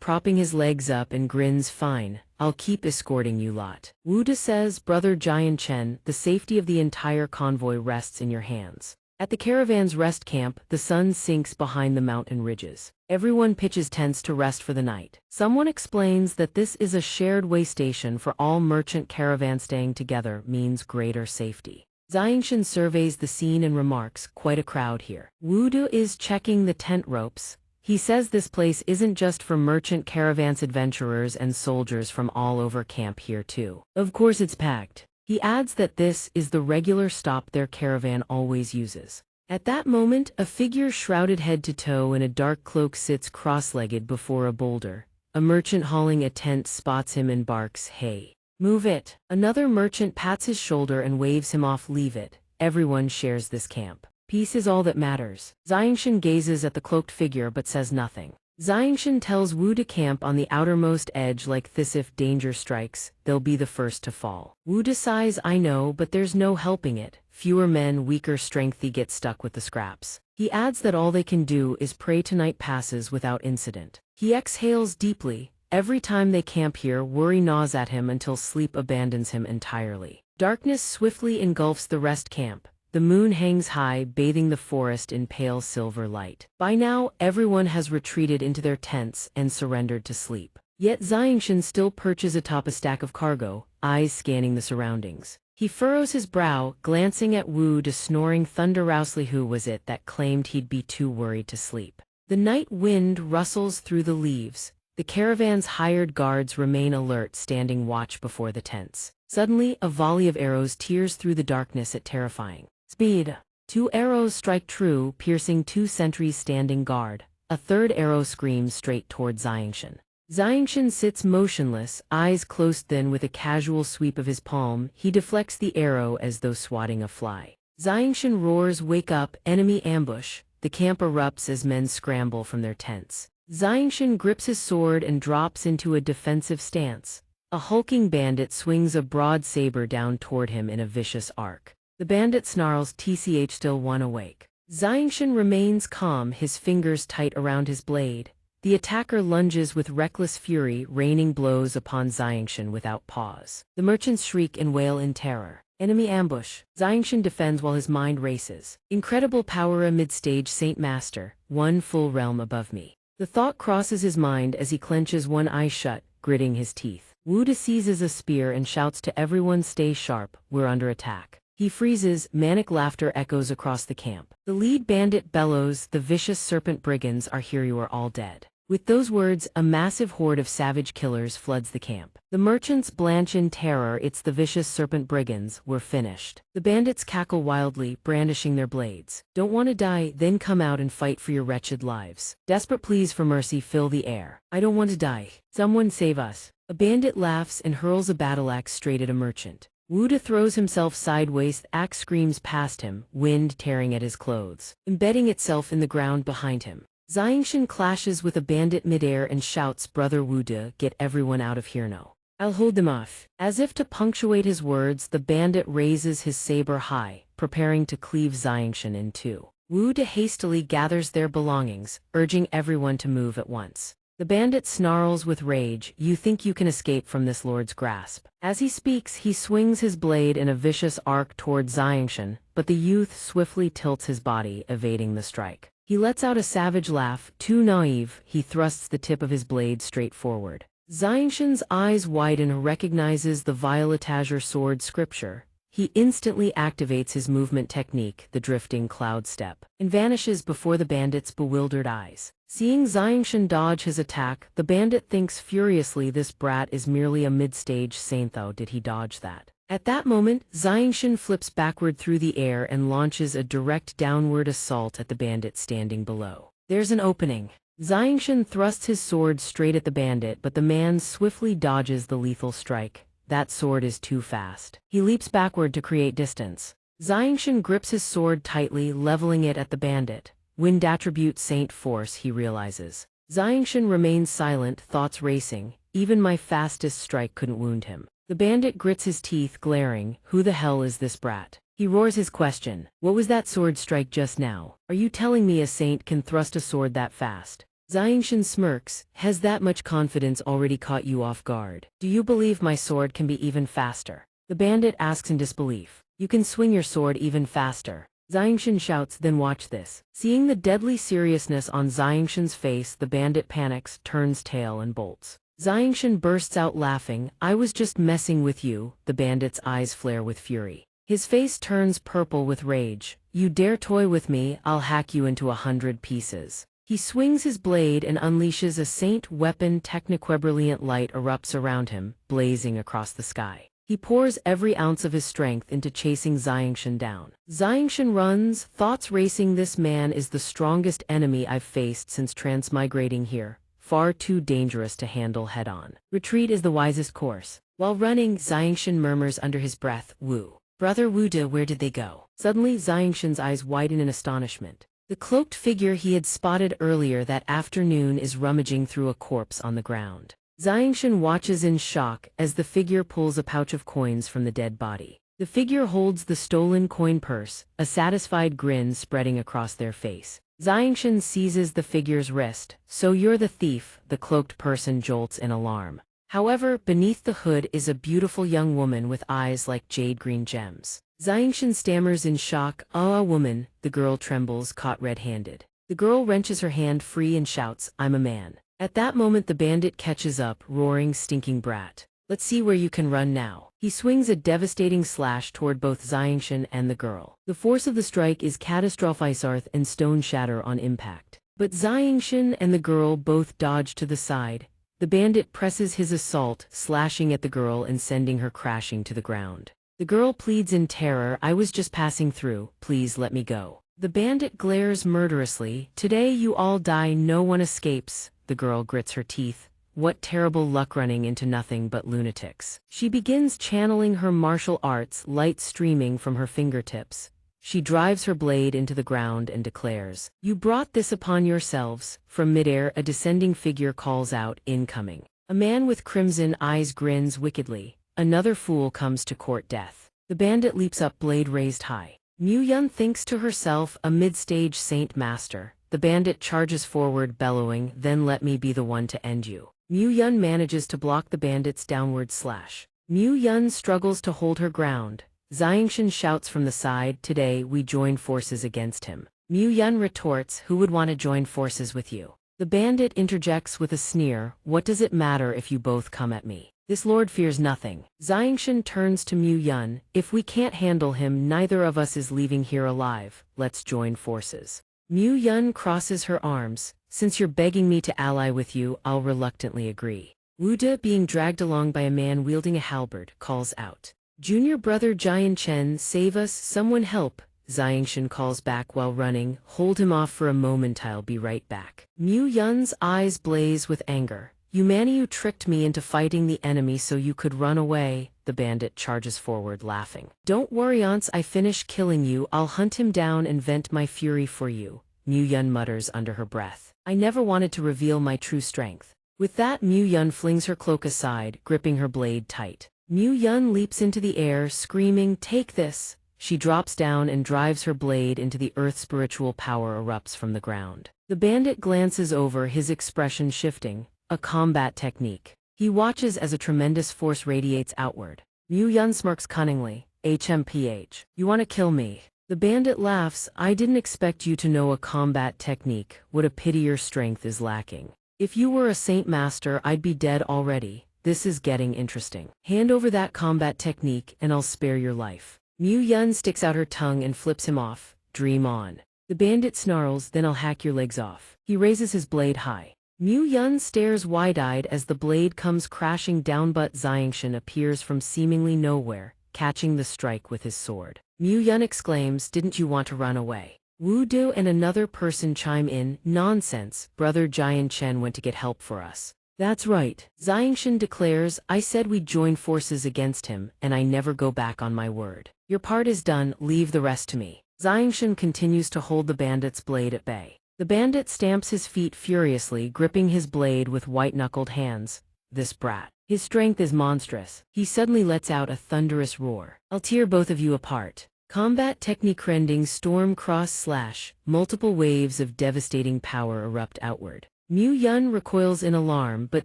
Speaker 1: propping his legs up, and grins. "Fine, I'll keep escorting you lot." Wuda says, "Brother Xianxia, the safety of the entire convoy rests in your hands." At the caravan's rest camp, the sun sinks behind the mountain ridges. Everyone pitches tents to rest for the night. Someone explains that this is a shared way station for all merchant caravans. Staying together means greater safety. Xianxia surveys the scene and remarks, "Quite a crowd here." Wuda is checking the tent ropes. He says this place isn't just for merchant caravans. Adventurers and soldiers from all over camp here too. Of course it's packed. He adds that this is the regular stop their caravan always uses. At that moment, a figure shrouded head to toe in a dark cloak sits cross-legged before a boulder. A merchant hauling a tent spots him and barks, "Hey, move it." Another merchant pats his shoulder and waves him off. "Leave it. Everyone shares this camp. Peace is all that matters." Xianxia gazes at the cloaked figure but says nothing. Xianxia tells Wu to camp on the outermost edge. Like this, if danger strikes, they'll be the first to fall. Wu sighs, "I know, but there's no helping it. Fewer men, weaker strength, they get stuck with the scraps." He adds that all they can do is pray tonight passes without incident. He exhales deeply. Every time they camp here, worry gnaws at him until sleep abandons him entirely. Darkness swiftly engulfs the rest camp. The moon hangs high, bathing the forest in pale silver light. By now, everyone has retreated into their tents and surrendered to sleep. Yet Xianxia still perches atop a stack of cargo, eyes scanning the surroundings. He furrows his brow, glancing at Wu to snoring thunderously. Who was it that claimed he'd be too worried to sleep? The night wind rustles through the leaves. The caravan's hired guards remain alert, standing watch before the tents. Suddenly, a volley of arrows tears through the darkness at terrifying speed. 2 arrows strike true, piercing 2 sentries standing guard. A third arrow screams straight toward Xianxia. Xianxia sits motionless, eyes closed. Then with a casual sweep of his palm, he deflects the arrow as though swatting a fly. Xianxia roars, "Wake up, enemy ambush!" The camp erupts as men scramble from their tents. Xianxia grips his sword and drops into a defensive stance. A hulking bandit swings a broad saber down toward him in a vicious arc. The bandit snarls, "TCH, still one awake." Xianxia remains calm, his fingers tight around his blade. The attacker lunges with reckless fury, raining blows upon Xianxia without pause. The merchants shriek and wail in terror. Enemy ambush. Xianxia defends while his mind races. Incredible power amid stage, Saint Master, one full realm above me. The thought crosses his mind as he clenches one eye shut, gritting his teeth. Wu De seizes a spear and shouts to everyone, stay sharp, we're under attack. He freezes, manic laughter echoes across the camp. The lead bandit bellows, the vicious serpent brigands are here, you are all dead. With those words, a massive horde of savage killers floods the camp. The merchants blanch in terror, it's the vicious serpent brigands, we're finished. The bandits cackle wildly, brandishing their blades. Don't want to die? Then come out and fight for your wretched lives. Desperate pleas for mercy fill the air. I don't want to die. Someone save us. A bandit laughs and hurls a battle axe straight at a merchant. Wu De throws himself sideways, the axe screams past him, wind tearing at his clothes, embedding itself in the ground behind him. Xianxia clashes with a bandit midair and shouts, Brother Wu De, get everyone out of here now. I'll hold them off. As if to punctuate his words, the bandit raises his saber high, preparing to cleave Xianxia in two. Wu De hastily gathers their belongings, urging everyone to move at once. The bandit snarls with rage, you think you can escape from this lord's grasp. As he speaks, he swings his blade in a vicious arc toward Xianxia, but the youth swiftly tilts his body, evading the strike. He lets out a savage laugh, too naive, he thrusts the tip of his blade straight forward. Xianxia's eyes widen, recognizes the violet-azure sword scripture. He instantly activates his movement technique, the drifting cloud step, and vanishes before the bandit's bewildered eyes. Seeing Xianxia dodge his attack, the bandit thinks furiously, this brat is merely a mid-stage saint, though did he dodge that? At that moment, Xianxia flips backward through the air and launches a direct downward assault at the bandit standing below. There's an opening. Xianxia thrusts his sword straight at the bandit, but the man swiftly dodges the lethal strike. That sword is too fast. He leaps backward to create distance. Xianxia grips his sword tightly, leveling it at the bandit. Wind attribute saint force, he realizes. Xianxia remains silent, thoughts racing. Even my fastest strike couldn't wound him. The bandit grits his teeth, glaring. Who the hell is this brat? He roars his question. What was that sword strike just now? Are you telling me a saint can thrust a sword that fast? Xianxia smirks. Has that much confidence already caught you off guard? Do you believe my sword can be even faster? The bandit asks in disbelief. You can swing your sword even faster. Xianxia shouts, then watch this. Seeing the deadly seriousness on Xianxia's face, the bandit panics, turns tail and bolts. Xianxia bursts out laughing. I was just messing with you. The bandit's eyes flare with fury. His face turns purple with rage. You dare toy with me, I'll hack you into 100 pieces. He swings his blade and unleashes a saint weapon. Techniquebrilliant light erupts around him, blazing across the sky. He pours every ounce of his strength into chasing Xianxia down. Xianxia runs, thoughts racing. This man is the strongest enemy I've faced since transmigrating here. Far too dangerous to handle head-on. Retreat is the wisest course. While running, Xianxia murmurs under his breath, Wu. Brother Wu De, where did they go? Suddenly, Xianxia's eyes widen in astonishment. The cloaked figure he had spotted earlier that afternoon is rummaging through a corpse on the ground. Xianxia watches in shock as the figure pulls a pouch of coins from the dead body. The figure holds the stolen coin purse, a satisfied grin spreading across their face. Xianxia seizes the figure's wrist. So you're the thief, the cloaked person jolts in alarm. However, beneath the hood is a beautiful young woman with eyes like jade-green gems. Xianxia stammers in shock, a woman, the girl trembles, caught red-handed. The girl wrenches her hand free and shouts, I'm a man. At that moment the bandit catches up, roaring, stinking brat. Let's see where you can run now. He swings a devastating slash toward both Xianxia and the girl. The force of the strike is catastrophic and stone shatter on impact. But Xianxia and the girl both dodge to the side. The bandit presses his assault, slashing at the girl and sending her crashing to the ground. The girl pleads in terror, I was just passing through, please let me go. The bandit glares murderously, today you all die, no one escapes. The girl grits her teeth. What terrible luck, running into nothing but lunatics. She begins channeling her martial arts, light streaming from her fingertips. She drives her blade into the ground and declares, You brought this upon yourselves. From midair, a descending figure calls out, incoming. A man with crimson eyes grins wickedly. Another fool comes to court death. The bandit leaps up, blade raised high. Mu Yun thinks to herself, a mid-stage saint master. The bandit charges forward, bellowing, then let me be the one to end you. Mu Yun manages to block the bandit's downward slash. Mu Yun struggles to hold her ground. Xianxia shouts from the side, today we join forces against him. Mu Yun retorts, who would want to join forces with you? The bandit interjects with a sneer, what does it matter if you both come at me? This lord fears nothing. Xianxia turns to Mu Yun. If we can't handle him, neither of us is leaving here alive. Let's join forces. Mu Yun crosses her arms. Since you're begging me to ally with you, I'll reluctantly agree. Wu De, being dragged along by a man wielding a halberd, calls out. Junior brother Xianxia, save us, someone help. Xianxia calls back while running. Hold him off for a moment, I'll be right back. Mu Yun's eyes blaze with anger. You tricked me into fighting the enemy so you could run away. The bandit charges forward, laughing. Don't worry, once I finish killing you, I'll hunt him down and vent my fury for you. Mu Yun mutters under her breath. I never wanted to reveal my true strength. With that, Mu Yun flings her cloak aside, gripping her blade tight. Mu Yun leaps into the air, screaming, take this. She drops down and drives her blade into the earth. Spiritual power erupts from the ground. The bandit glances over, his expression shifting. A combat technique. He watches as a tremendous force radiates outward. Mu Yun smirks cunningly. HMPH. You want to kill me? The bandit laughs. I didn't expect you to know a combat technique. What a pity your strength is lacking. If you were a saint master, I'd be dead already. This is getting interesting. Hand over that combat technique and I'll spare your life. Mu Yun sticks out her tongue and flips him off. Dream on. The bandit snarls, then I'll hack your legs off. He raises his blade high. Mu Yun stares wide-eyed as the blade comes crashing down, but Xianxia appears from seemingly nowhere, catching the strike with his sword. Mu Yun exclaims, didn't you want to run away? Wu Du and another person chime in, nonsense, brother Xianxia went to get help for us. That's right. Xianxia declares, I said we'd join forces against him, and I never go back on my word. Your part is done, leave the rest to me. Xianxia continues to hold the bandit's blade at bay. The bandit stamps his feet furiously, gripping his blade with white-knuckled hands. This brat. His strength is monstrous. He suddenly lets out a thunderous roar. I'll tear both of you apart. Combat technique rending storm cross slash. Multiple waves of devastating power erupt outward. Mu Yun recoils in alarm, but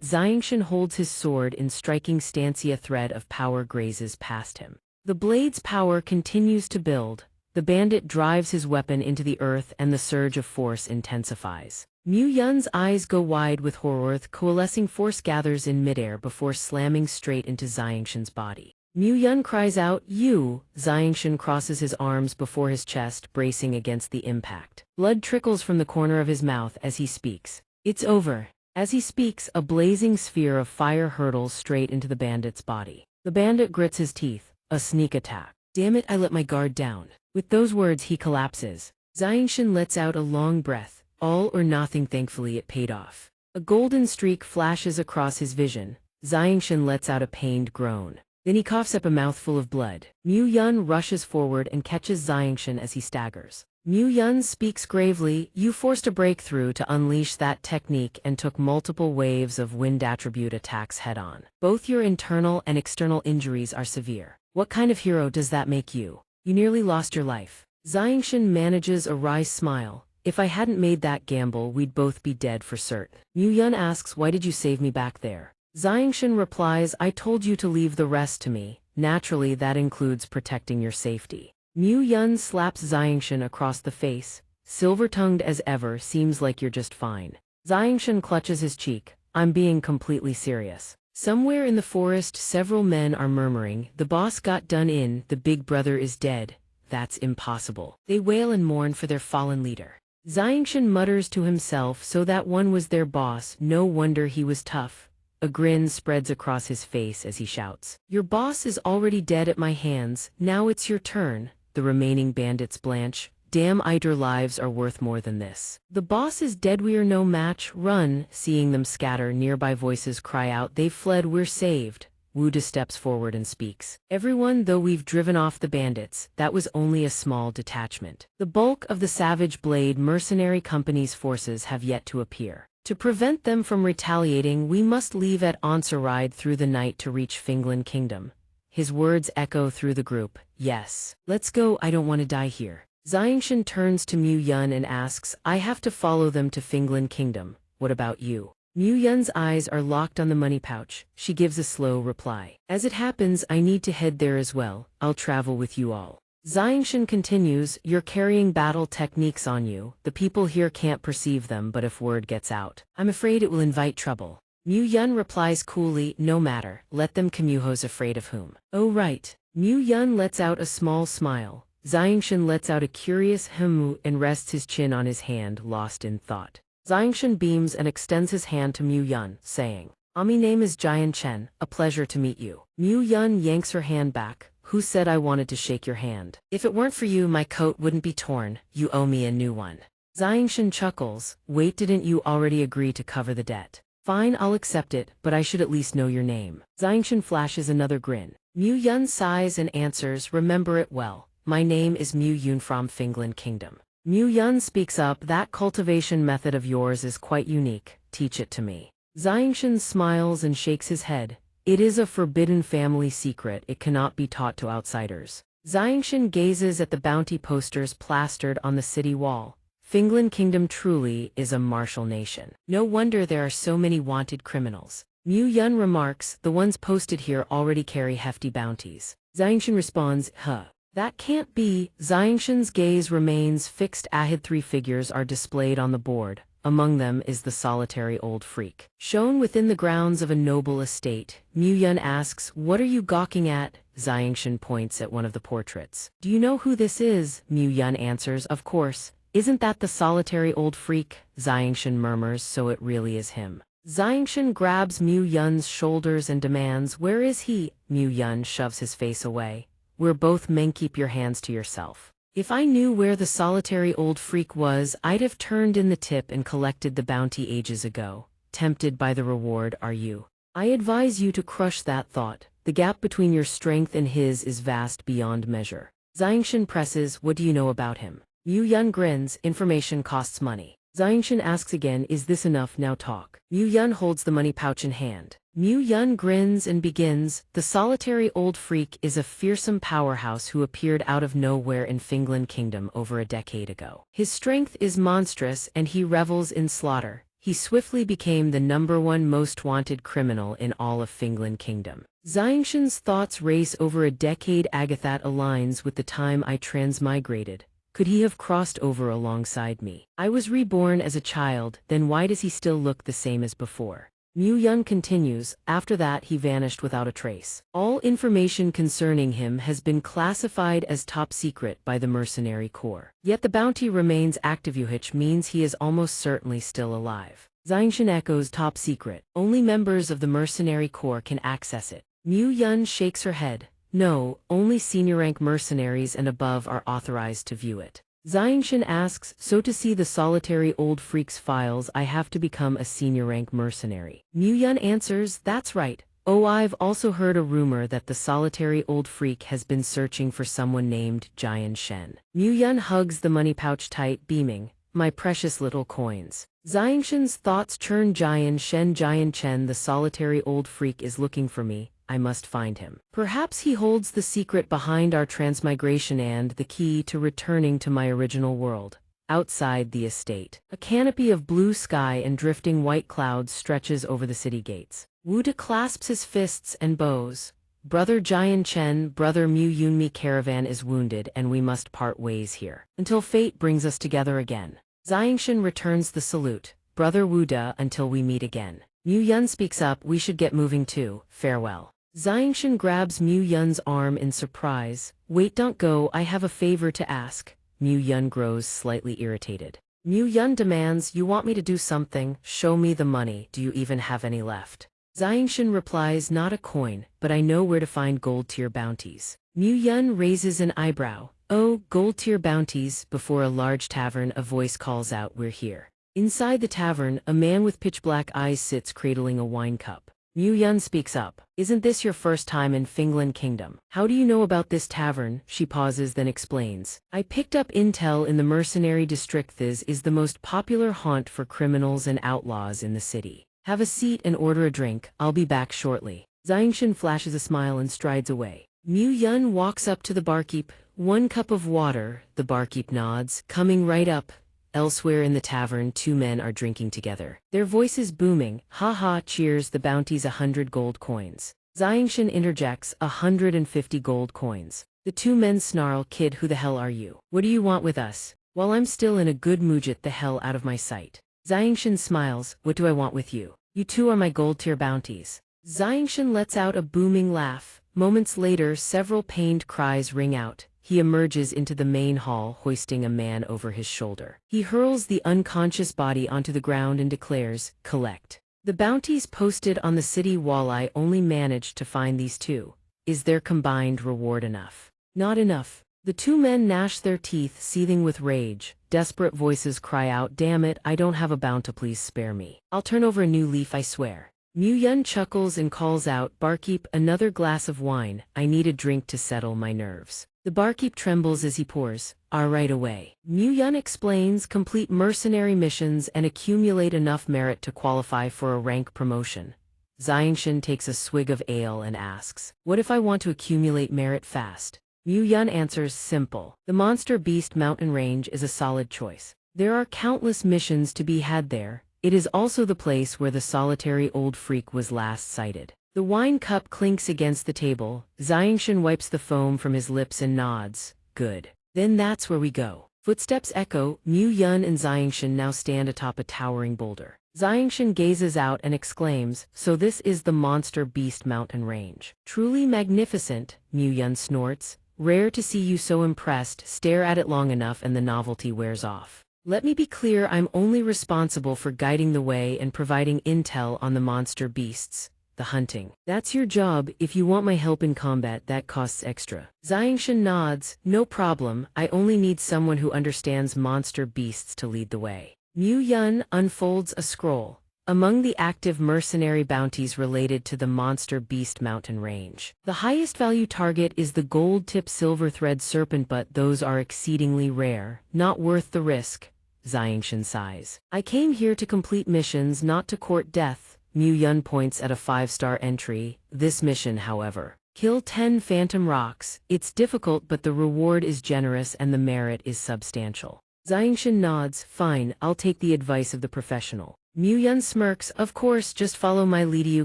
Speaker 1: Xianxia holds his sword in striking stance. A thread of power grazes past him. The blade's power continues to build. The bandit drives his weapon into the earth and the surge of force intensifies. Mu Yun's eyes go wide with horror. The coalescing force gathers in midair before slamming straight into Xianxia's body. Mu Yun cries out, you! Xianxia crosses his arms before his chest, bracing against the impact. Blood trickles from the corner of his mouth as he speaks. It's over. As he speaks, a blazing sphere of fire hurtles straight into the bandit's body. The bandit grits his teeth. A sneak attack. Damn it, I let my guard down. With those words, he collapses. Xianxia lets out a long breath. All or nothing. Thankfully, it paid off. A golden streak flashes across his vision. Xianxia lets out a pained groan. Then he coughs up a mouthful of blood. Mu Yun rushes forward and catches Xianxia as he staggers. Mu Yun speaks gravely, you forced a breakthrough to unleash that technique and took multiple waves of wind attribute attacks head-on. Both your internal and external injuries are severe. What kind of hero does that make you? You nearly lost your life. Xianxia manages a wry smile. If I hadn't made that gamble, we'd both be dead for certain. Mu Yun asks, why did you save me back there? Xianxia replies, I told you to leave the rest to me. Naturally, that includes protecting your safety. Mu Yun slaps Xianxia across the face. Silver-tongued as ever, seems like you're just fine. Xianxia clutches his cheek. I'm being completely serious. Somewhere in the forest, several men are murmuring, the boss got done in, the big brother is dead. That's impossible. They wail and mourn for their fallen leader. Xianxia mutters to himself, so that one was their boss, no wonder he was tough. A grin spreads across his face as he shouts, your boss is already dead at my hands, now it's your turn. The remaining bandits blanch. Damn, either lives are worth more than this. The boss is dead, we're no match, run. Seeing them scatter, nearby voices cry out, they've fled, we're saved. Wu De steps forward and speaks. Everyone, though we've driven off the bandits, that was only a small detachment. The bulk of the Savage Blade Mercenary Company's forces have yet to appear. To prevent them from retaliating, we must leave at once, a ride through the night to reach Finglin Kingdom. His words echo through the group. Yes. Let's go, I don't want to die here. Xianxia turns to Mu Yun and asks, I have to follow them to Finglin Kingdom. What about you? Mu Yun's eyes are locked on the money pouch. She gives a slow reply. As it happens, I need to head there as well. I'll travel with you all. Xianxia continues, you're carrying battle techniques on you. The people here can't perceive them, but if word gets out, I'm afraid it will invite trouble. Mu Yun replies coolly, no matter, let them come, who's afraid of whom. Oh right. Mu Yun lets out a small smile. Xianxia lets out a curious hemu and rests his chin on his hand, lost in thought. Xianxia beams and extends his hand to Mu Yun, saying, "Ami name is Xianxia, a pleasure to meet you." Mu Yun yanks her hand back. Who said I wanted to shake your hand? If it weren't for you, my coat wouldn't be torn. You owe me a new one. Xianxia chuckles. Wait, didn't you already agree to cover the debt? Fine, I'll accept it, but I should at least know your name. Xianxia flashes another grin. Mu Yun sighs and answers, remember it well. My name is Mu Yun from Finland Kingdom. Mu Yun speaks up, that cultivation method of yours is quite unique. Teach it to me. Xianxia smiles and shakes his head. It is a forbidden family secret, it cannot be taught to outsiders. Xianxia gazes at the bounty posters plastered on the city wall. Finland Kingdom truly is a martial nation. No wonder there are so many wanted criminals. Mu Yun remarks, the ones posted here already carry hefty bounties. Xianxia responds, huh. That can't be. Xianxia's gaze remains fixed. Ahead, 3 figures are displayed on the board. Among them is the solitary old freak. Shown within the grounds of a noble estate, Mu Yun asks, what are you gawking at? Xianxia points at one of the portraits. Do you know who this is? Mu Yun answers, of course. Isn't that the solitary old freak? Xianxia murmurs, so it really is him. Xianxia grabs Mu Yun's shoulders and demands, where is he? Mu Yun shoves his face away. We're both men, keep your hands to yourself. If I knew where the solitary old freak was, I'd have turned in the tip and collected the bounty ages ago. Tempted by the reward, are you? I advise you to crush that thought. The gap between your strength and his is vast beyond measure. Xianxia presses, what do you know about him? Mu Yun grins, information costs money. Xianxia asks again, is this enough, now talk. Mu Yun holds the money pouch in hand. Mu Yun grins and begins, the solitary old freak is a fearsome powerhouse who appeared out of nowhere in Finland Kingdom over a decade ago. His strength is monstrous and he revels in slaughter. He swiftly became the #1 most wanted criminal in all of Finland Kingdom. Xianxia's thoughts race over a decade. Agathat aligns with the time I transmigrated. Could he have crossed over alongside me? I was reborn as a child, then why does he still look the same as before? Mu Yun continues, after that he vanished without a trace. All information concerning him has been classified as top secret by the mercenary corps. Yet the bounty remains active, which means he is almost certainly still alive. Xianxia echoes, top secret. Only members of the mercenary corps can access it. Mu Yun shakes her head. No, only senior rank mercenaries and above are authorized to view it. Xianxia asks, so to see the solitary old freak's files I have to become a senior rank mercenary. Mu Yun answers, that's right. Oh, I've also heard a rumor that the solitary old freak has been searching for someone named Xianxia. Mu Yun hugs the money pouch tight, beaming, my precious little coins. Xianxia's thoughts churn. Xianxia, the solitary old freak is looking for me. I must find him. Perhaps he holds the secret behind our transmigration and the key to returning to my original world. Outside the estate, a canopy of blue sky and drifting white clouds stretches over the city gates. Wuda clasps his fists and bows. Brother Xianxia, brother Mu Yun, me caravan is wounded and we must part ways here, until fate brings us together again. Xianxia returns the salute. Brother Wuda, until we meet again. Mu Yun speaks up, we should get moving too, farewell. Xianxia grabs Mu Yun's arm in surprise. Wait, don't go, I have a favor to ask. Mu Yun grows slightly irritated. Mu Yun demands, you want me to do something? Show me the money, do you even have any left? Xianxia replies, not a coin, but I know where to find gold tier bounties. Mu Yun raises an eyebrow. Oh, gold tier bounties. Before a large tavern a voice calls out, we're here. Inside the tavern, a man with pitch-black eyes sits cradling a wine cup. Mu Yun speaks up. Isn't this your first time in Finland Kingdom? How do you know about this tavern? She pauses, then explains. I picked up intel in the mercenary district. This is the most popular haunt for criminals and outlaws in the city. Have a seat and order a drink. I'll be back shortly. Xianxia flashes a smile and strides away. Mu Yun walks up to the barkeep. 1 cup of water. The barkeep nods. Coming right up. Elsewhere in the tavern, 2 men are drinking together. Their voices booming. Ha ha, cheers, the bounty's 100 gold coins. Xianxia interjects, 150 gold coins. The 2 men snarl, kid, who the hell are you? What do you want with us? While I'm still in a good mood, get the hell out of my sight. Xianxia smiles, what do I want with you? You two are my gold-tier bounties. Xianxia lets out a booming laugh. Moments later, several pained cries ring out. He emerges into the main hall, hoisting a man over his shoulder. He hurls the unconscious body onto the ground and declares, "Collect." The bounties posted on the city wall. I only managed to find these two. Is their combined reward enough? Not enough. The two men gnash their teeth, seething with rage. Desperate voices cry out, "Damn it, I don't have a bounty, please spare me. I'll turn over a new leaf, I swear." Mu-yun chuckles and calls out, "Barkeep, another glass of wine. I need a drink to settle my nerves." The barkeep trembles as he pours. Right away." Mu-yun explains, "Complete mercenary missions and accumulate enough merit to qualify for a rank promotion." Xianxia takes a swig of ale and asks, "What if I want to accumulate merit fast?" Mu-yun answers, "Simple. The Monster Beast mountain range is a solid choice. There are countless missions to be had there. It is also the place where the solitary old freak was last sighted." The wine cup clinks against the table. Xianxia wipes the foam from his lips and nods. "Good. Then that's where we go." Footsteps echo. Mu-yun and Xianxia now stand atop a towering boulder. Xianxia gazes out and exclaims, "So this is the Monster Beast mountain range. Truly magnificent." Mu-yun snorts. "Rare to see you so impressed. Stare at it long enough and the novelty wears off. Let me be clear, I'm only responsible for guiding the way and providing intel on the monster beasts. The hunting. That's your job. If you want my help in combat, that costs extra." Xianxia nods. "No problem. I only need someone who understands monster beasts to lead the way." Mu-yun unfolds a scroll. Among the active mercenary bounties related to the Monster Beast mountain range, the highest value target is the gold-tip silver thread serpent, but those are exceedingly rare, not worth the risk. Xianxia sighs. "I came here to complete missions, not to court death." Mu-yun points at a 5-star entry. "This mission, however, kill 10 phantom rocks. It's difficult, but the reward is generous and the merit is substantial." Xianxia nods. "Fine, I'll take the advice of the professional." Mu-yun smirks. "Of course, just follow my lead, you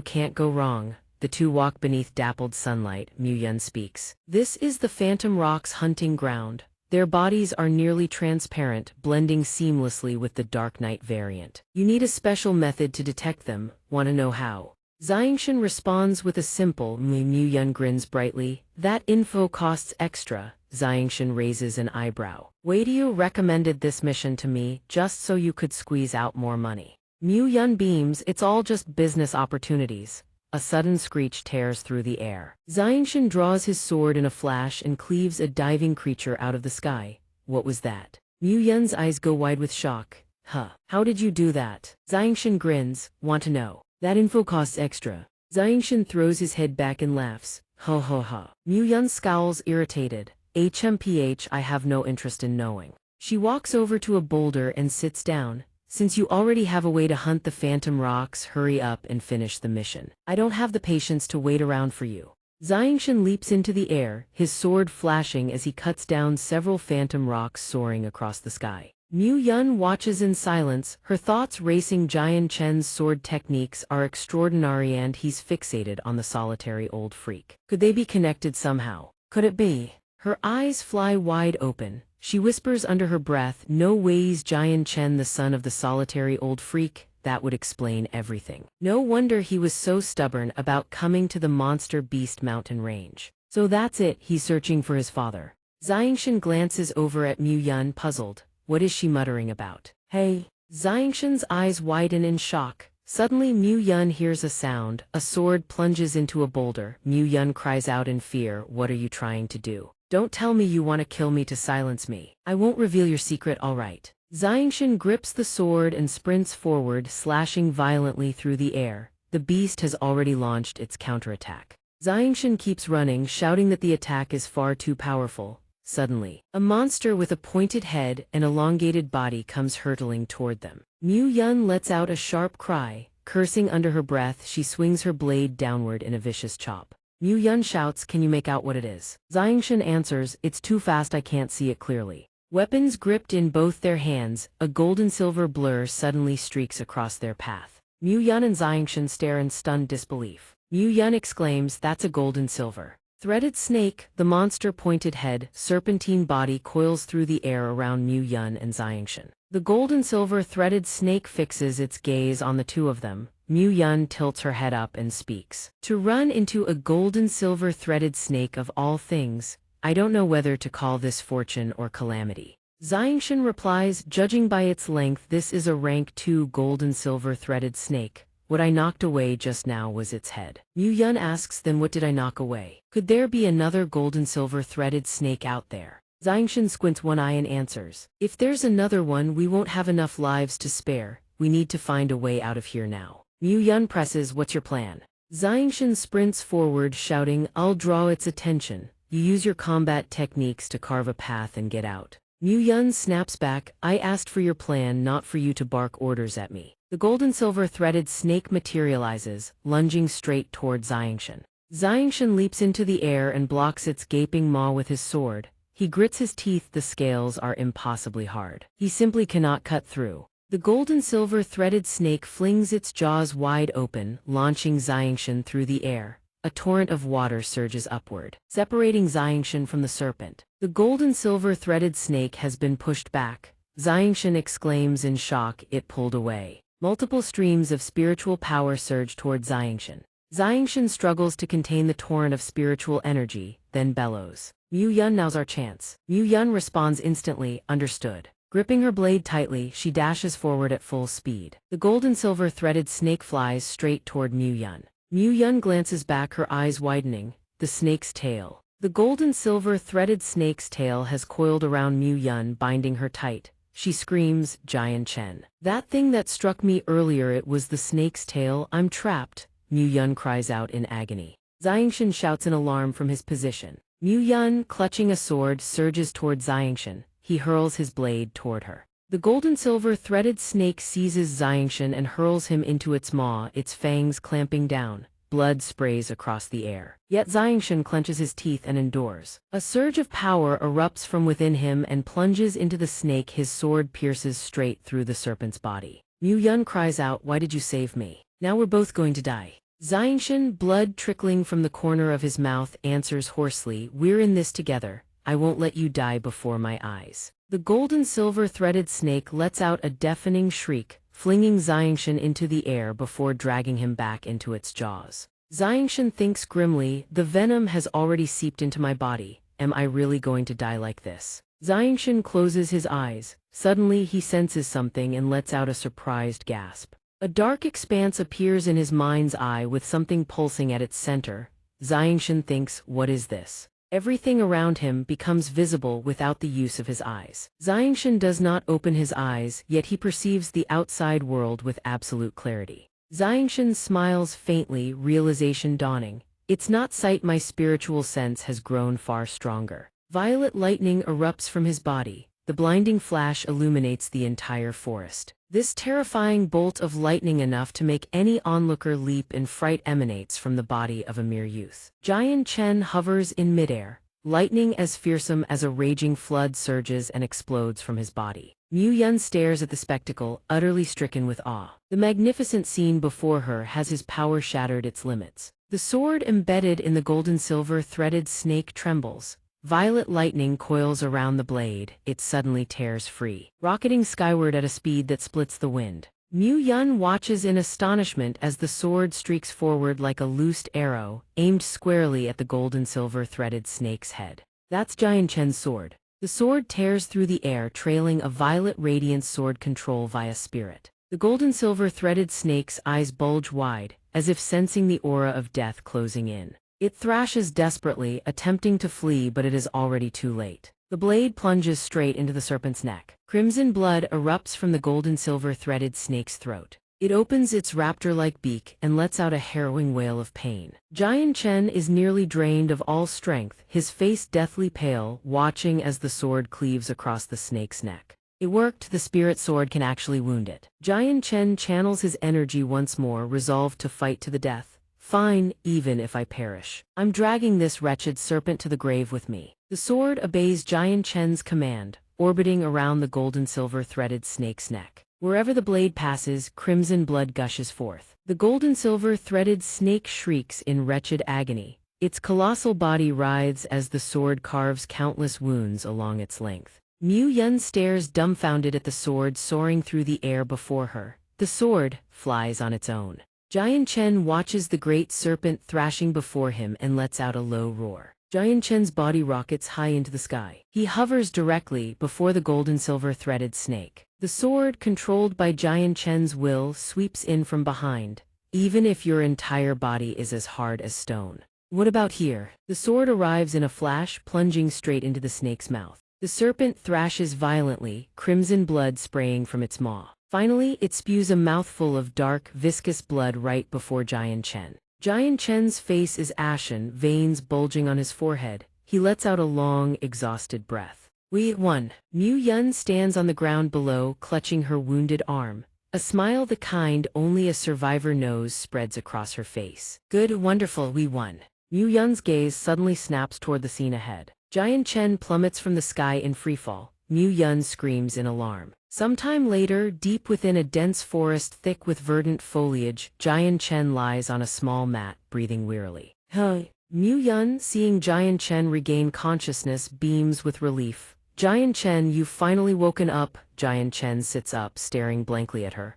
Speaker 1: can't go wrong." The two walk beneath dappled sunlight. Mu-yun speaks. "This is the Phantom Rock's hunting ground. Their bodies are nearly transparent, blending seamlessly with the Dark Night variant. You need a special method to detect them. Want to know how?" Xianxia responds with a simple Mu-yun grins brightly. "That info costs extra." Xianxia raises an eyebrow. "Wait, you recommended this mission to me just so you could squeeze out more money." Mu-yun beams. "It's all just business opportunities." A sudden screech tears through the air. Xianxia draws his sword in a flash and cleaves a diving creature out of the sky. "What was that?" Mu-yun's eyes go wide with shock. How did you do that?" Xianxia grins. "Want to know? That info costs extra." Xianxia throws his head back and laughs. "Ho ho ho." Mu-yun scowls, irritated. "HMPH, I have no interest in knowing." She walks over to a boulder and sits down. "Since you already have a way to hunt the phantom rocks, hurry up and finish the mission. I don't have the patience to wait around for you." Xianxia leaps into the air, his sword flashing as he cuts down several phantom rocks soaring across the sky. Mu-yun watches in silence, her thoughts racing. Xianxia's sword techniques are extraordinary and he's fixated on the solitary old freak. Could they be connected somehow? Could it be? Her eyes fly wide open. She whispers under her breath, "No ways, Xianxia, the son of the solitary old freak." That would explain everything. No wonder he was so stubborn about coming to the Monster Beast mountain range. So that's it, he's searching for his father. Xianxia glances over at Mu-yun, puzzled. What is she muttering about? "Hey." Xianxia's eyes widen in shock. Suddenly Mu-yun hears a sound. A sword plunges into a boulder. Mu-yun cries out in fear. "What are you trying to do? Don't tell me you want to kill me to silence me." "I won't reveal your secret, all right." Xianxia grips the sword and sprints forward, slashing violently through the air. The beast has already launched its counterattack. Xianxia keeps running, shouting that the attack is far too powerful. Suddenly, a monster with a pointed head and elongated body comes hurtling toward them. Mu-yun lets out a sharp cry. Cursing under her breath, she swings her blade downward in a vicious chop. Mu-yun shouts, "Can you make out what it is?" Xianxia answers, "It's too fast, I can't see it clearly." Weapons gripped in both their hands, a gold-and-silver blur suddenly streaks across their path. Mu-yun and Xianxia stare in stunned disbelief. Mu-yun exclaims, "That's a gold-and-silver threaded snake." The monster pointed head, serpentine body coils through the air around Mu-yun and Xianxia. The gold-and-silver threaded snake fixes its gaze on the two of them. Mu Yun tilts her head up and speaks. To run into a golden silver threaded snake of all things, I don't know whether to call this fortune or calamity. Xianxia replies, judging by its length, this is a rank 2 golden silver threaded snake. What I knocked away just now was its head. Mu Yun asks, then what did I knock away? Could there be another golden silver threaded snake out there? Xianxia squints one eye and answers, if there's another one, we won't have enough lives to spare. We need to find a way out of here now. Mu Yun presses, what's your plan? Xianxia sprints forward, shouting, I'll draw its attention. You use your combat techniques to carve a path and get out. Mu Yun snaps back, I asked for your plan, not for you to bark orders at me. The golden silver threaded snake materializes, lunging straight toward Xianxia. Xianxia leaps into the air and blocks its gaping maw with his sword. He grits his teeth, the scales are impossibly hard. He simply cannot cut through. The golden silver threaded snake flings its jaws wide open, launching Xianxia through the air. A torrent of water surges upward, separating Xianxia from the serpent. The golden silver threaded snake has been pushed back. Xianxia exclaims in shock, it pulled away. Multiple streams of spiritual power surge toward Xianxia. Xianxia struggles to contain the torrent of spiritual energy, then bellows. Mu Yun, now's our chance. Mu Yun responds instantly, understood. Gripping her blade tightly, she dashes forward at full speed. The golden silver threaded snake flies straight toward Mu Yun. Mu Yun glances back, her eyes widening. The snake's tail. The golden silver threaded snake's tail has coiled around Mu Yun, binding her tight. She screams, Xianxia. That thing that struck me earlier, it was the snake's tail, I'm trapped. Mu Yun cries out in agony. Xianxia shouts in alarm from his position. Mu Yun, clutching a sword, surges toward Xianxia. He hurls his blade toward her. The golden silver threaded snake seizes Xianxia and hurls him into its maw, its fangs clamping down. Blood sprays across the air. Yet Xianxia clenches his teeth and endures. A surge of power erupts from within him and plunges into the snake. His sword pierces straight through the serpent's body. Mu Yun cries out, why did you save me? Now we're both going to die. Xianxia, blood trickling from the corner of his mouth, answers hoarsely, we're in this together. I won't let you die before my eyes. The golden silver threaded snake lets out a deafening shriek, flinging Xianxia into the air before dragging him back into its jaws. Xianxia thinks grimly, the venom has already seeped into my body. Am I really going to die like this? Xianxia closes his eyes. Suddenly he senses something and lets out a surprised gasp. A dark expanse appears in his mind's eye with something pulsing at its center. Xianxia thinks, what is this? Everything around him becomes visible without the use of his eyes. Xianxia does not open his eyes, yet he perceives the outside world with absolute clarity. Xianxia smiles faintly, realization dawning. It's not sight, my spiritual sense has grown far stronger. Violet lightning erupts from his body. The blinding flash illuminates the entire forest. This terrifying bolt of lightning, enough to make any onlooker leap in fright, emanates from the body of a mere youth. Xianxia hovers in midair. Lightning as fearsome as a raging flood surges and explodes from his body. Mu Yun stares at the spectacle, utterly stricken with awe. The magnificent scene before her has his power shattered its limits. The sword embedded in the golden silver threaded snake trembles. Violet lightning coils around the blade, it suddenly tears free, rocketing skyward at a speed that splits the wind. Mu Yun watches in astonishment as the sword streaks forward like a loosed arrow, aimed squarely at the golden silver threaded snake's head. That's Xianxia's sword. The sword tears through the air, trailing a violet radiance sword control via spirit. The golden silver threaded snake's eyes bulge wide, as if sensing the aura of death closing in. It thrashes desperately, attempting to flee, but it is already too late. The blade plunges straight into the serpent's neck. Crimson blood erupts from the golden silver threaded snake's throat. It opens its raptor-like beak and lets out a harrowing wail of pain. Xianxia is nearly drained of all strength, his face deathly pale, watching as the sword cleaves across the snake's neck. It worked, the spirit sword can actually wound it. Xianxia channels his energy once more, resolved to fight to the death. Fine, even if I perish. I'm dragging this wretched serpent to the grave with me. The sword obeys Xianxia's command, orbiting around the golden silver threaded snake's neck. Wherever the blade passes, crimson blood gushes forth. The golden silver threaded snake shrieks in wretched agony. Its colossal body writhes as the sword carves countless wounds along its length. Mu Yun stares dumbfounded at the sword soaring through the air before her. The sword flies on its own. Jian Chen watches the great serpent thrashing before him and lets out a low roar. Jian Chen's body rockets high into the sky. He hovers directly before the golden-silver threaded snake. The sword, controlled by Jian Chen's will, sweeps in from behind, even if your entire body is as hard as stone. What about here? The sword arrives in a flash, plunging straight into the snake's mouth. The serpent thrashes violently, crimson blood spraying from its maw. Finally, it spews a mouthful of dark, viscous blood right before Jian Chen. Jian Chen's face is ashen, veins bulging on his forehead. He lets out a long, exhausted breath. We won. Mu Yun stands on the ground below, clutching her wounded arm. A smile the kind only a survivor knows spreads across her face. Good, wonderful, we won. Mu Yun's gaze suddenly snaps toward the scene ahead. Jian Chen plummets from the sky in freefall. Mu Yun screams in alarm. Sometime later, deep within a dense forest thick with verdant foliage, Jian Chen lies on a small mat, breathing wearily. Mu Yun, seeing Jian Chen regain consciousness, beams with relief. Jian Chen, you've finally woken up. Jian Chen sits up, staring blankly at her.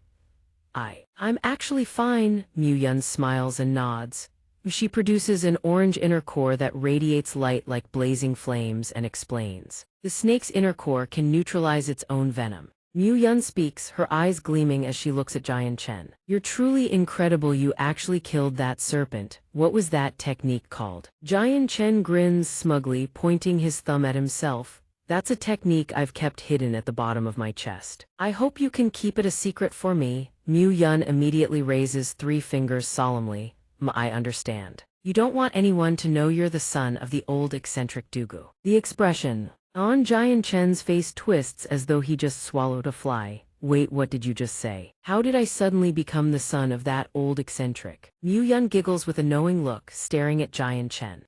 Speaker 1: I'm actually fine. Mu Yun smiles and nods. She produces an orange inner core that radiates light like blazing flames and explains. The snake's inner core can neutralize its own venom. Mu Yun speaks, her eyes gleaming as she looks at Jian Chen. You're truly incredible, you actually killed that serpent. What was that technique called? Jian Chen grins smugly, pointing his thumb at himself. That's a technique I've kept hidden at the bottom of my chest. I hope you can keep it a secret for me. Mu Yun immediately raises 3 fingers solemnly. I understand. You don't want anyone to know you're the son of the old eccentric Dugu. The expression on Jian Chen's face twists as though he just swallowed a fly. Wait, what did you just say? How did I suddenly become the son of that old eccentric? Mu Yun giggles with a knowing look, staring at Jian Chen.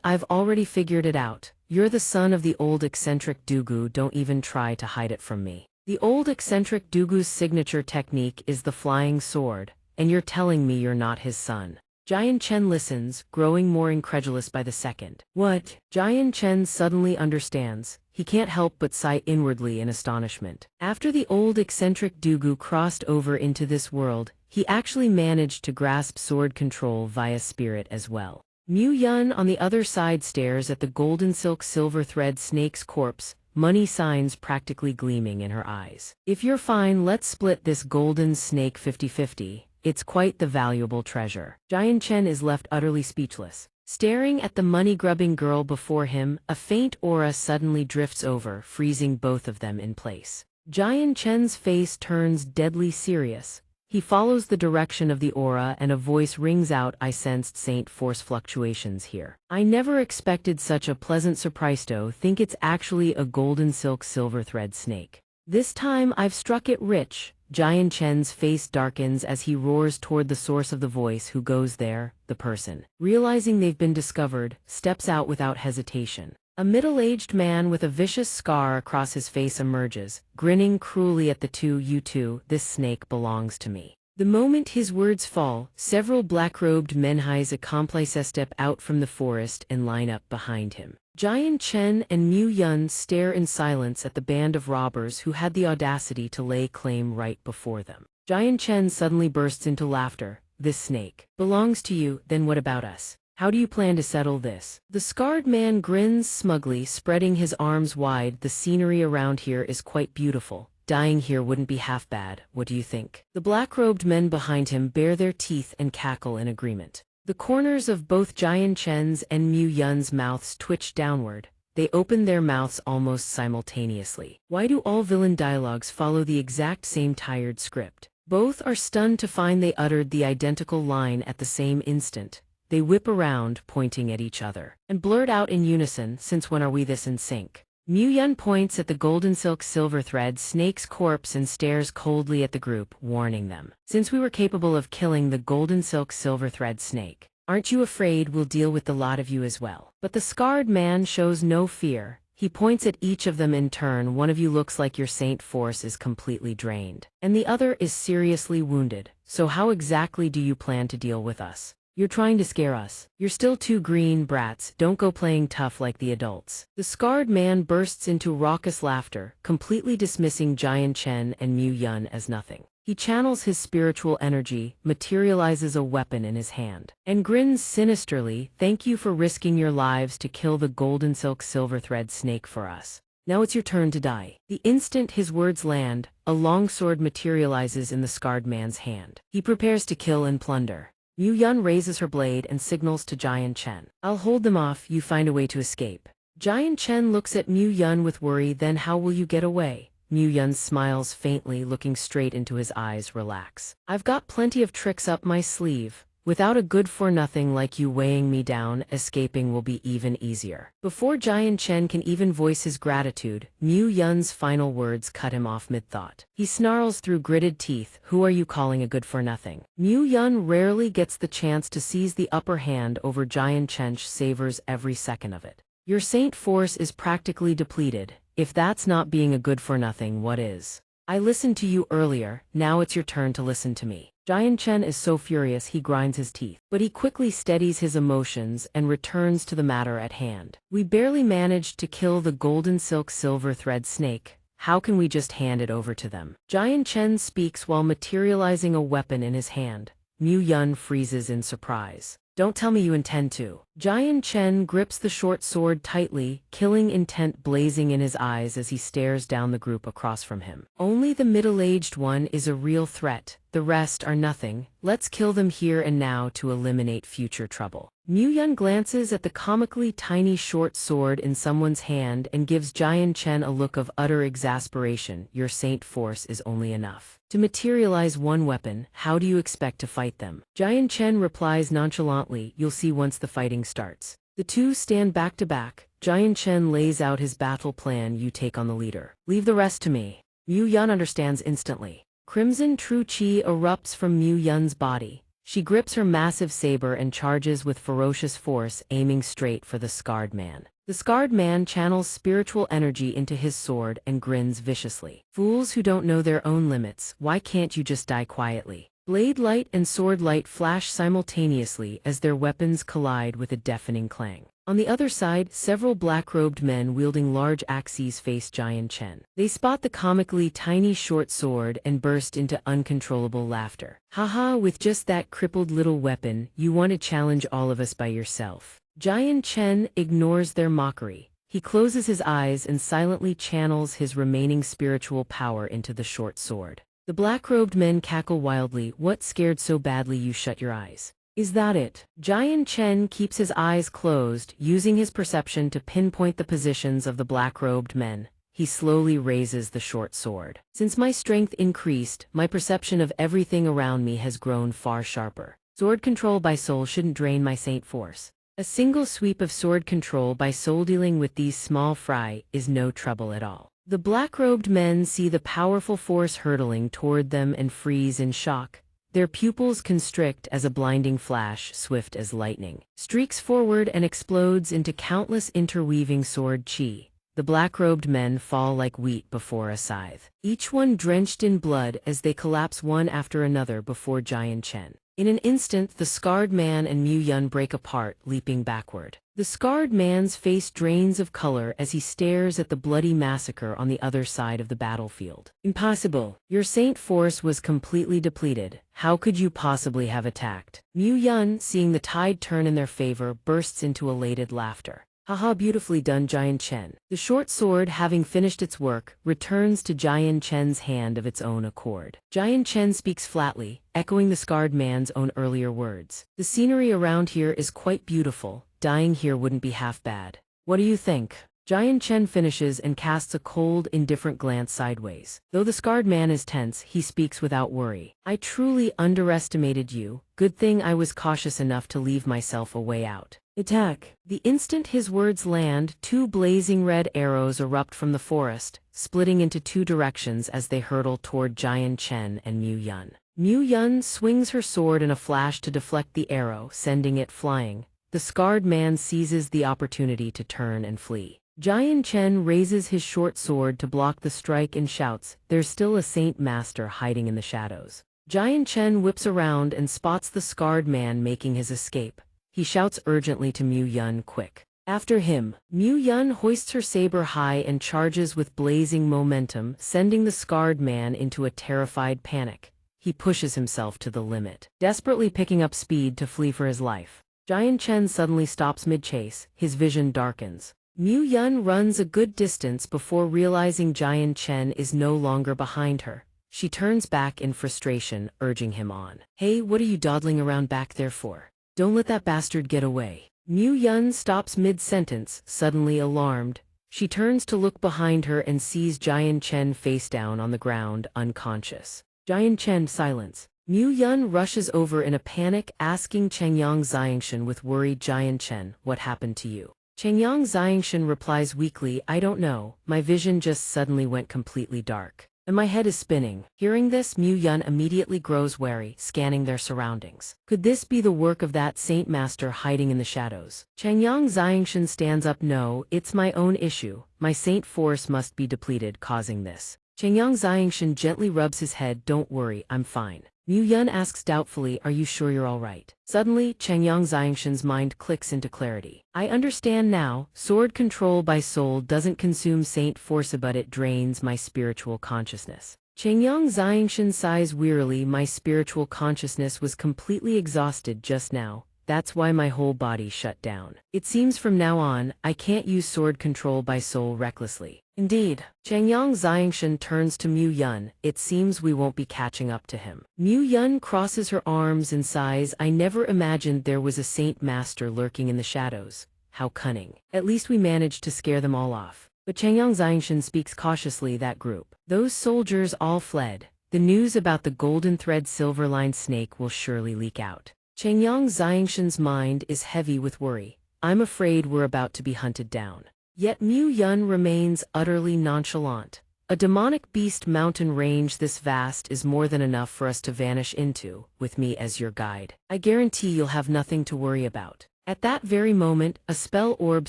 Speaker 1: I've already figured it out. You're the son of the old eccentric Dugu, don't even try to hide it from me. The old eccentric Dugu's signature technique is the flying sword. And you're telling me you're not his son? Jian Chen listens, growing more incredulous by the second. What? Jian Chen suddenly understands. He can't help but sigh inwardly in astonishment. After the old eccentric Dugu crossed over into this world, he actually managed to grasp sword control via spirit as well. Mu Yun on the other side stares at the golden silver thread snake's corpse, money signs practically gleaming in her eyes. If you're fine, let's split this golden snake 50-50. It's quite the valuable treasure. Jian Chen is left utterly speechless. Staring at the money-grubbing girl before him, a faint aura suddenly drifts over, freezing both of them in place. Jian Chen's face turns deadly serious. He follows the direction of the aura and a voice rings out, I sensed Saint Force fluctuations here. I never expected such a pleasant surprise. Think it's actually a golden silver thread snake. This time I've struck it rich. Jian Chen's face darkens as he roars toward the source of the voice. Who goes there? The person, realizing they've been discovered, steps out without hesitation. A middle-aged man with a vicious scar across his face emerges, grinning cruelly at the two. You two, this snake belongs to me. The moment his words fall, several black-robed menhais accomplices step out from the forest and line up behind him. Jian Chen and Mu Yun stare in silence at the band of robbers who had the audacity to lay claim right before them. Jian Chen suddenly bursts into laughter. This snake belongs to you, then what about us? How do you plan to settle this? The scarred man grins smugly, spreading his arms wide. The scenery around here is quite beautiful. Dying here wouldn't be half bad, what do you think? The black-robed men behind him bare their teeth and cackle in agreement. The corners of both Jian Chen's and Mu Yun's mouths twitch downward. They open their mouths almost simultaneously. Why do all villain dialogues follow the exact same tired script? Both are stunned to find they uttered the identical line at the same instant. They whip around, pointing at each other, and blurt out in unison, since when are we this in sync? Mu Yun points at the golden silver thread snake's corpse and stares coldly at the group, warning them. Since we were capable of killing the golden silver thread snake, aren't you afraid we'll deal with the lot of you as well? But the scarred man shows no fear. He points at each of them in turn. One of you looks like your Saint Force is completely drained, and the other is seriously wounded. So how exactly do you plan to deal with us? You're trying to scare us. You're still two green brats, don't go playing tough like the adults. The scarred man bursts into raucous laughter, completely dismissing Jian Chen and Mu Yun as nothing. He channels his spiritual energy, materializes a weapon in his hand, and grins sinisterly. "Thank you for risking your lives to kill the golden silk silver thread snake for us. Now it's your turn to die." The instant his words land, a long sword materializes in the scarred man's hand. He prepares to kill and plunder. Mu Yun raises her blade and signals to Giant Chen. "I'll hold them off, you find a way to escape." Giant Chen looks at Mu Yun with worry. "Then how will you get away?" Mu Yun smiles faintly, looking straight into his eyes. "Relax. I've got plenty of tricks up my sleeve. Without a good-for-nothing like you weighing me down, escaping will be even easier." Before Giant Chen can even voice his gratitude, Mu Yun's final words cut him off mid-thought. He snarls through gritted teeth, "Who are you calling a good-for-nothing?" Mu Yun rarely gets the chance to seize the upper hand over Giant Chen, savors every second of it. "Your saint force is practically depleted. If that's not being a good-for-nothing, what is? I listened to you earlier, now it's your turn to listen to me." Giant Chen is so furious he grinds his teeth, but he quickly steadies his emotions and returns to the matter at hand. "We barely managed to kill the golden silk silver thread snake. How can we just hand it over to them?" Giant Chen speaks while materializing a weapon in his hand. Mu Yun freezes in surprise. "Don't tell me you intend to." Giant Chen grips the short sword tightly, killing intent blazing in his eyes as he stares down the group across from him. "Only the middle-aged one is a real threat. The rest are nothing. Let's kill them here and now to eliminate future trouble." Mu Yun glances at the comically tiny short sword in someone's hand and gives Giant Chen a look of utter exasperation. "Your saint force is only enough to materialize one weapon. How do you expect to fight them?" Giant Chen replies nonchalantly, "You'll see once the fighting starts." The two stand back to back. Giant Chen lays out his battle plan. "You take on the leader. Leave the rest to me." Mu Yun understands instantly. Crimson true chi erupts from Mu Yun's body. She grips her massive saber and charges with ferocious force, aiming straight for the scarred man. The scarred man channels spiritual energy into his sword and grins viciously. "Fools who don't know their own limits, why can't you just die quietly?" Blade light and sword light flash simultaneously as their weapons collide with a deafening clang. On the other side, several black-robed men wielding large axes face Giant Chen. They spot the comically tiny short sword and burst into uncontrollable laughter. "Haha, with just that crippled little weapon, you want to challenge all of us by yourself." Giant Chen ignores their mockery. He closes his eyes and silently channels his remaining spiritual power into the short sword. The black-robed men cackle wildly. "What scared so badly you shut your eyes? Is that it?" Giant Chen keeps his eyes closed, using his perception to pinpoint the positions of the black-robed men. He slowly raises the short sword. "Since my strength increased, my perception of everything around me has grown far sharper. Sword control by soul shouldn't drain my saint force. A single sweep of sword control by soul dealing with these small fry is no trouble at all." The black-robed men see the powerful force hurtling toward them and freeze in shock. Their pupils constrict as a blinding flash, swift as lightning, streaks forward and explodes into countless interweaving sword chi. The black-robed men fall like wheat before a scythe, each one drenched in blood as they collapse one after another before Giant Chen. In an instant, the scarred man and Mu Yun break apart, leaping backward. The scarred man's face drains of color as he stares at the bloody massacre on the other side of the battlefield. "Impossible. Your saint force was completely depleted. How could you possibly have attacked?" Mu Yun, seeing the tide turn in their favor, bursts into elated laughter. "Haha, beautifully done, Giant Chen." The short sword, having finished its work, returns to Giant Chen's hand of its own accord. Giant Chen speaks flatly, echoing the scarred man's own earlier words. "The scenery around here is quite beautiful. Dying here wouldn't be half bad. What do you think?" Giant Chen finishes and casts a cold, indifferent glance sideways. Though the scarred man is tense, he speaks without worry. "I truly underestimated you. Good thing I was cautious enough to leave myself a way out. Attack!" The instant his words land, two blazing red arrows erupt from the forest, splitting into two directions as they hurtle toward Giant Chen and Mu Yun. Mu Yun swings her sword in a flash to deflect the arrow, sending it flying. The scarred man seizes the opportunity to turn and flee. Giant Chen raises his short sword to block the strike and shouts, "There's still a saint master hiding in the shadows." Giant Chen whips around and spots the scarred man making his escape. He shouts urgently to Mu Yun, "Quick! After him!" Mu Yun hoists her saber high and charges with blazing momentum, sending the scarred man into a terrified panic. he pushes himself to the limit, desperately picking up speed to flee for his life. Giant Chen suddenly stops mid-chase, his vision darkens. Mu Yun runs a good distance before realizing Giant Chen is no longer behind her. She turns back in frustration, urging him on. Hey, what are you dawdling around back there for? Don't let that bastard get away. Mu Yun stops mid-sentence, suddenly alarmed. She turns to look behind her and sees Giant Chen face down on the ground, unconscious. Giant Chen silence. Mu Yun rushes over in a panic, asking Chengyang Xianxia with worried Giant Chen, what happened to you? Chengyang Xianxia replies weakly, I don't know, my vision just suddenly went completely dark. And my head is spinning. Hearing this, Mu Yun immediately grows wary, scanning their surroundings. Could this be the work of that saint master hiding in the shadows? Chengyang Xianxia stands up. No, it's my own issue. My saint force must be depleted, causing this. Chengyang Xianxia gently rubs his head. Don't worry, I'm fine. Mu Yun asks doubtfully, are you sure you're all right? Suddenly, Chengyang Xianxia's mind clicks into clarity. I understand now, sword control by soul doesn't consume saint force but it drains my spiritual consciousness. Chengyang Xianxia sighs wearily, my spiritual consciousness was completely exhausted just now. That's why my whole body shut down. It seems from now on, I can't use sword control by soul recklessly. Indeed. Chengyang Xianxia turns to Mu Yun. It seems we won't be catching up to him. Mu Yun crosses her arms and sighs. I never imagined there was a saint master lurking in the shadows. How cunning. At least we managed to scare them all off. But Chengyang Xianxia speaks cautiously. That group. Those soldiers all fled. The news about the golden thread silver-lined snake will surely leak out. Chengyang Xianxia's mind is heavy with worry. I'm afraid we're about to be hunted down. Yet Mu Yun remains utterly nonchalant. A demonic beast mountain range this vast is more than enough for us to vanish into, with me as your guide. I guarantee you'll have nothing to worry about. At that very moment, a spell orb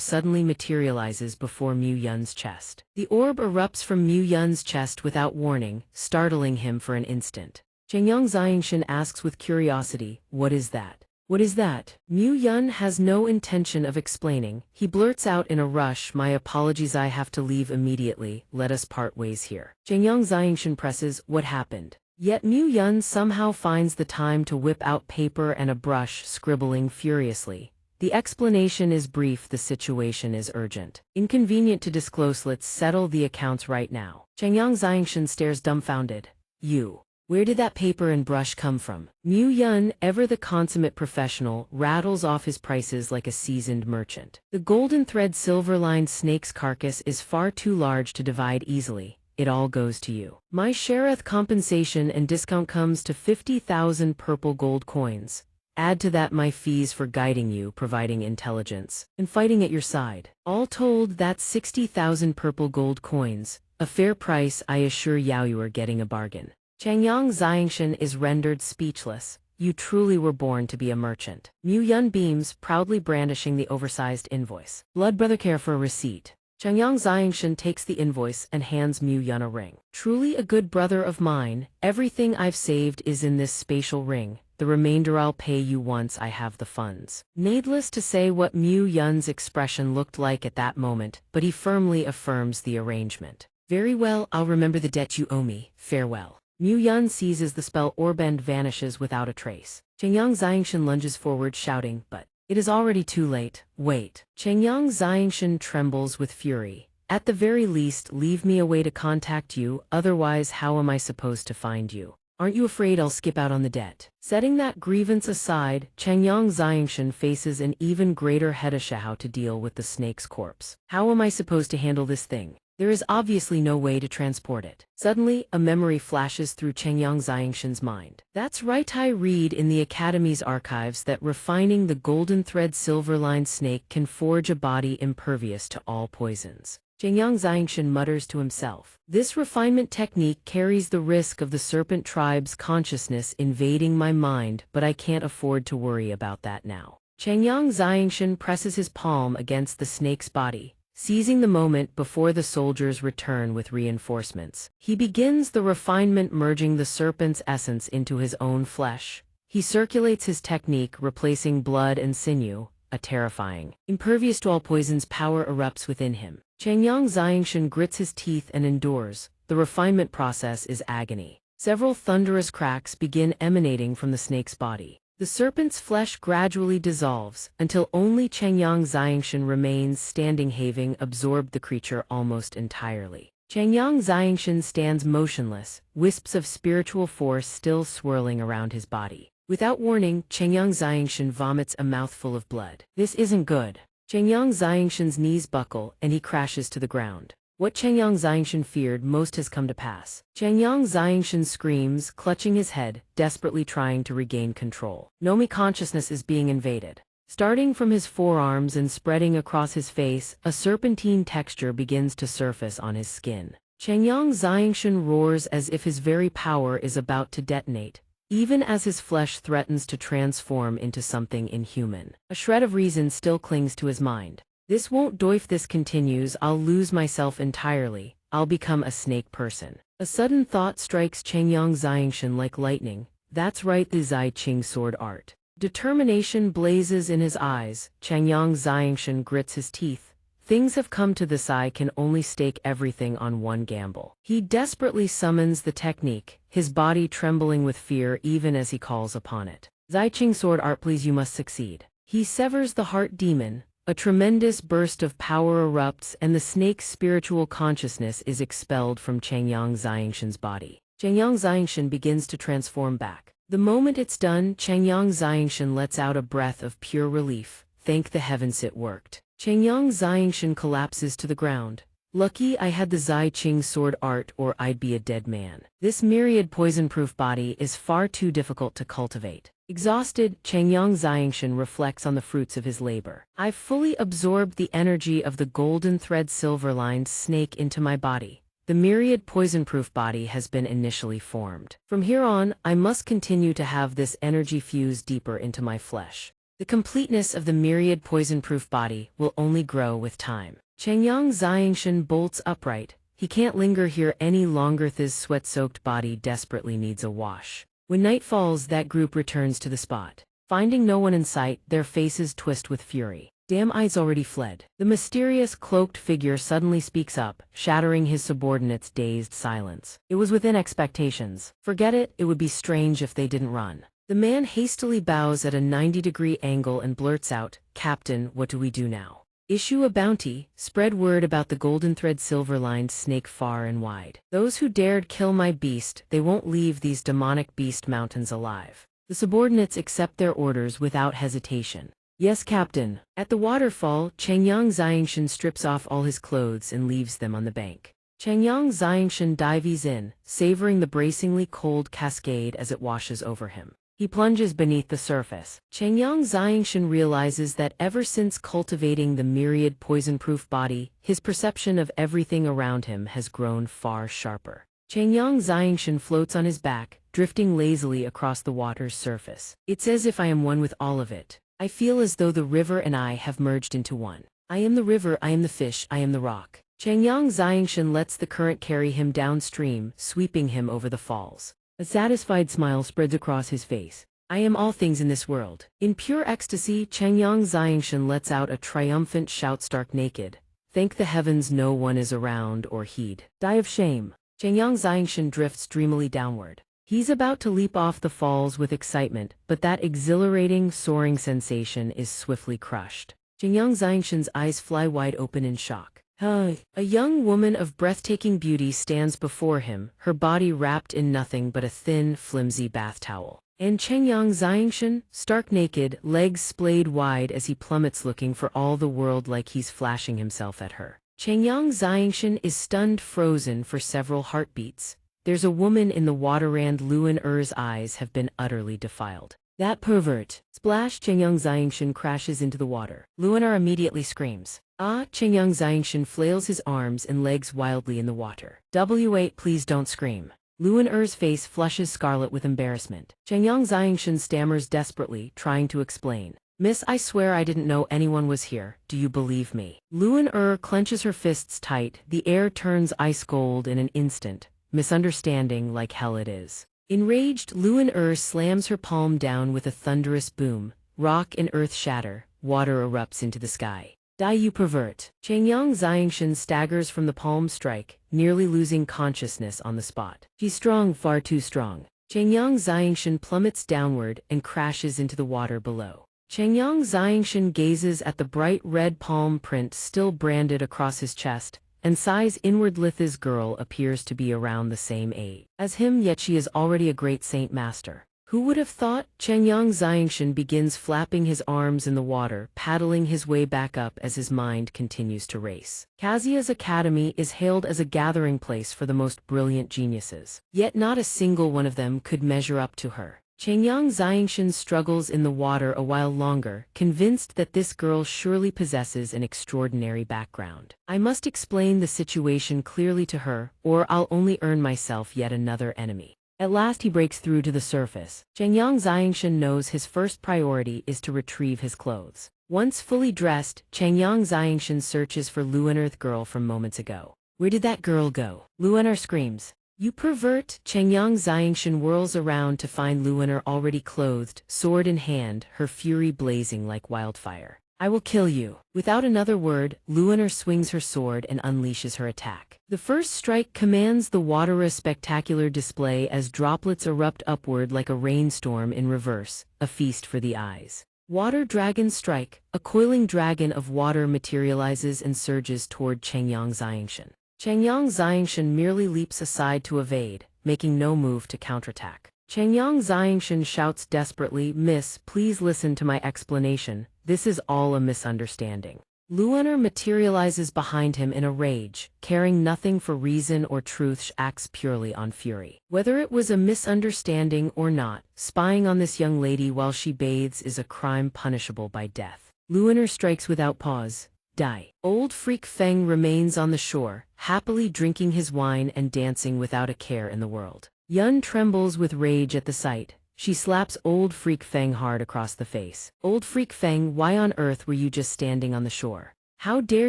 Speaker 1: suddenly materializes before Mu Yun's chest. The orb erupts from Mu Yun's chest without warning, startling him for an instant. Chengyang Xianxia asks with curiosity, what is that? What is that? Mu Yun has no intention of explaining. He blurts out in a rush, my apologies, I have to leave immediately, let us part ways here. Chengyang Xianxia presses, what happened? Yet Mu Yun somehow finds the time to whip out paper and a brush, scribbling furiously. The explanation is brief, the situation is urgent. Inconvenient to disclose, let's settle the accounts right now. Chengyang Xianxia stares dumbfounded. You. Where did that paper and brush come from? Mu Yun, ever the consummate professional, rattles off his prices like a seasoned merchant. The golden thread silver-lined snake's carcass is far too large to divide easily. It all goes to you. My sheriff compensation and discount comes to 50,000 purple gold coins. Add to that my fees for guiding you, providing intelligence, and fighting at your side. All told, that's 60,000 purple gold coins. A fair price, I assure you are getting a bargain. Chengyang Xianxia is rendered speechless. You truly were born to be a merchant. Mu Yun beams, proudly brandishing the oversized invoice. Blood brother, care for a receipt. Chengyang Xianxia takes the invoice and hands Mu Yun a ring. Truly a good brother of mine. Everything I've saved is in this spatial ring. The remainder I'll pay you once I have the funds. Needless to say what Mu Yun's expression looked like at that moment, but he firmly affirms the arrangement. Very well, I'll remember the debt you owe me. Farewell. Mu Yun seizes the spell orb and vanishes without a trace. Chengyang Xianxia lunges forward shouting, but it is already too late. Wait. Chengyang Xianxia trembles with fury. At the very least, leave me a way to contact you, otherwise how am I supposed to find you? Aren't you afraid I'll skip out on the debt? Setting that grievance aside, Chengyang Xianxia faces an even greater headache: how to deal with the snake's corpse. How am I supposed to handle this thing? There is obviously no way to transport it. Suddenly, a memory flashes through Chengyang Xianxia's mind. That's right, I read in the Academy's archives that refining the golden thread silver-lined snake can forge a body impervious to all poisons. Chengyang Xianxia mutters to himself. This refinement technique carries the risk of the serpent tribe's consciousness invading my mind, but I can't afford to worry about that now. Chengyang Xianxia presses his palm against the snake's body. Seizing the moment before the soldiers return with reinforcements, he begins the refinement, merging the serpent's essence into his own flesh. He circulates his technique, replacing blood and sinew, a terrifying, impervious to all poisons power erupts within him. Chengyang Xianxia grits his teeth and endures. The refinement process is agony. Several thunderous cracks begin emanating from the snake's body. The serpent's flesh gradually dissolves, until only Changyang Xianxia remains standing, having absorbed the creature almost entirely. Changyang Xianxia stands motionless, wisps of spiritual force still swirling around his body. Without warning, Changyang Xianxia vomits a mouthful of blood. This isn't good. Changyang Xianxia's knees buckle, and he crashes to the ground. What Changyang Xianxia feared most has come to pass. Changyang Xianxia screams, clutching his head, desperately trying to regain control. Nomi consciousness is being invaded. Starting from his forearms and spreading across his face, a serpentine texture begins to surface on his skin. Changyang Xianxia roars as if his very power is about to detonate, even as his flesh threatens to transform into something inhuman. A shred of reason still clings to his mind. This won't do. If this continues, I'll lose myself entirely. I'll become a snake person. A sudden thought strikes Changyang Xianxia like lightning. That's right, the Zai Qing sword art. Determination blazes in his eyes. Changyang Xianxia grits his teeth. Things have come to this. I can only stake everything on one gamble. He desperately summons the technique, his body trembling with fear even as he calls upon it. Zai Qing sword art, please, you must succeed. He severs the heart demon. A tremendous burst of power erupts, and the snake's spiritual consciousness is expelled from Changyang Xianxia's body. Changyang Xianxia begins to transform back. The moment it's done, Changyang Xianxia lets out a breath of pure relief. Thank the heavens, it worked. Changyang Xianxia collapses to the ground. Lucky I had the Zai Qing sword art, or I'd be a dead man. This myriad poison-proof body is far too difficult to cultivate. Exhausted, Changyang Xianxia reflects on the fruits of his labor. I've fully absorbed the energy of the golden thread silver-lined snake into my body. The myriad poison-proof body has been initially formed. From here on, I must continue to have this energy fuse deeper into my flesh. The completeness of the myriad poison-proof body will only grow with time. Changyang Xianxia bolts upright. He can't linger here any longer. His sweat-soaked body desperately needs a wash. When night falls, that group returns to the spot. Finding no one in sight, their faces twist with fury. Damn, I's already fled. The mysterious cloaked figure suddenly speaks up, shattering his subordinates' dazed silence. It was within expectations. Forget it, it would be strange if they didn't run. The man hastily bows at a 90-degree angle and blurts out, "Captain, what do we do now?" "Issue a bounty, spread word about the golden thread silver-lined snake far and wide. Those who dared kill my beast, they won't leave these demonic beast mountains alive." The subordinates accept their orders without hesitation. "Yes, Captain." At the waterfall, Changyang Xianxia strips off all his clothes and leaves them on the bank. Changyang Xianxia dives in, savoring the bracingly cold cascade as it washes over him. He plunges beneath the surface. Changyang Xianxia realizes that ever since cultivating the myriad poison-proof body, his perception of everything around him has grown far sharper. Changyang Xianxia floats on his back, drifting lazily across the water's surface. It's as if I am one with all of it. I feel as though the river and I have merged into one. I am the river, I am the fish, I am the rock. Changyang Xianxia lets the current carry him downstream, sweeping him over the falls. A satisfied smile spreads across his face. I am all things in this world. In pure ecstasy, Changyang Xianxia lets out a triumphant shout, stark naked. Thank the heavens no one is around or heed. Die of shame. Changyang Xianxia drifts dreamily downward. He's about to leap off the falls with excitement, but that exhilarating, soaring sensation is swiftly crushed. Changyang Xianxia's eyes fly wide open in shock. A young woman of breathtaking beauty stands before him, her body wrapped in nothing but a thin, flimsy bath towel. And Changyang Xianxia, stark naked, legs splayed wide as he plummets, looking for all the world like he's flashing himself at her. Changyang Xianxia is stunned, frozen for several heartbeats. There's a woman in the water, and Luan Er's eyes have been utterly defiled. That pervert! Splash! Changyang Xianxia crashes into the water. Luan Er immediately screams. Ah! Changyang Xianxia flails his arms and legs wildly in the water. "Wait, please don't scream." Luan Er's face flushes scarlet with embarrassment. Changyang Xianxia stammers desperately, trying to explain. "Miss, I swear I didn't know anyone was here. Do you believe me?" Luan Er clenches her fists tight. The air turns ice cold in an instant. Misunderstanding like hell it is. Enraged, Luan Er slams her palm down with a thunderous boom. Rock and earth shatter, water erupts into the sky. Die, you pervert. Changyang Xianxia staggers from the palm strike, nearly losing consciousness on the spot. She's strong, far too strong. Changyang Xianxia plummets downward and crashes into the water below. Changyang Xianxia gazes at the bright red palm print still branded across his chest, and sighs inward. This girl appears to be around the same age as him, yet she is already a great saint master. Who would have thought? Changyang Xianxia begins flapping his arms in the water, paddling his way back up as his mind continues to race. Kazuya's academy is hailed as a gathering place for the most brilliant geniuses, yet not a single one of them could measure up to her. Changyang Xianxia struggles in the water a while longer, convinced that this girl surely possesses an extraordinary background. I must explain the situation clearly to her, or I'll only earn myself yet another enemy. At last he breaks through to the surface. Changyang Xianxia knows his first priority is to retrieve his clothes. Once fully dressed, Changyang Xianxia searches for Luaner, girl from moments ago. Where did that girl go? Luaner screams. You pervert! Changyang Xianxia whirls around to find Luaner already clothed, sword in hand, her fury blazing like wildfire. I will kill you. Without another word, Luaner swings her sword and unleashes her attack. The first strike commands the water, a spectacular display as droplets erupt upward like a rainstorm in reverse, a feast for the eyes. Water Dragon Strike, a coiling dragon of water materializes and surges toward Changyang Xianxia. Changyang Xianxia merely leaps aside to evade, making no move to counterattack. Changyang Xianxia shouts desperately, Miss, please listen to my explanation, this is all a misunderstanding. Luaner materializes behind him in a rage, caring nothing for reason or truth. She acts purely on fury. Whether it was a misunderstanding or not, spying on this young lady while she bathes is a crime punishable by death. Luaner strikes without pause. Die. Old Freak Feng remains on the shore, happily drinking his wine and dancing without a care in the world. Yun trembles with rage at the sight. She slaps Old Freak Feng hard across the face. Old Freak Feng, why on earth were you just standing on the shore? How dare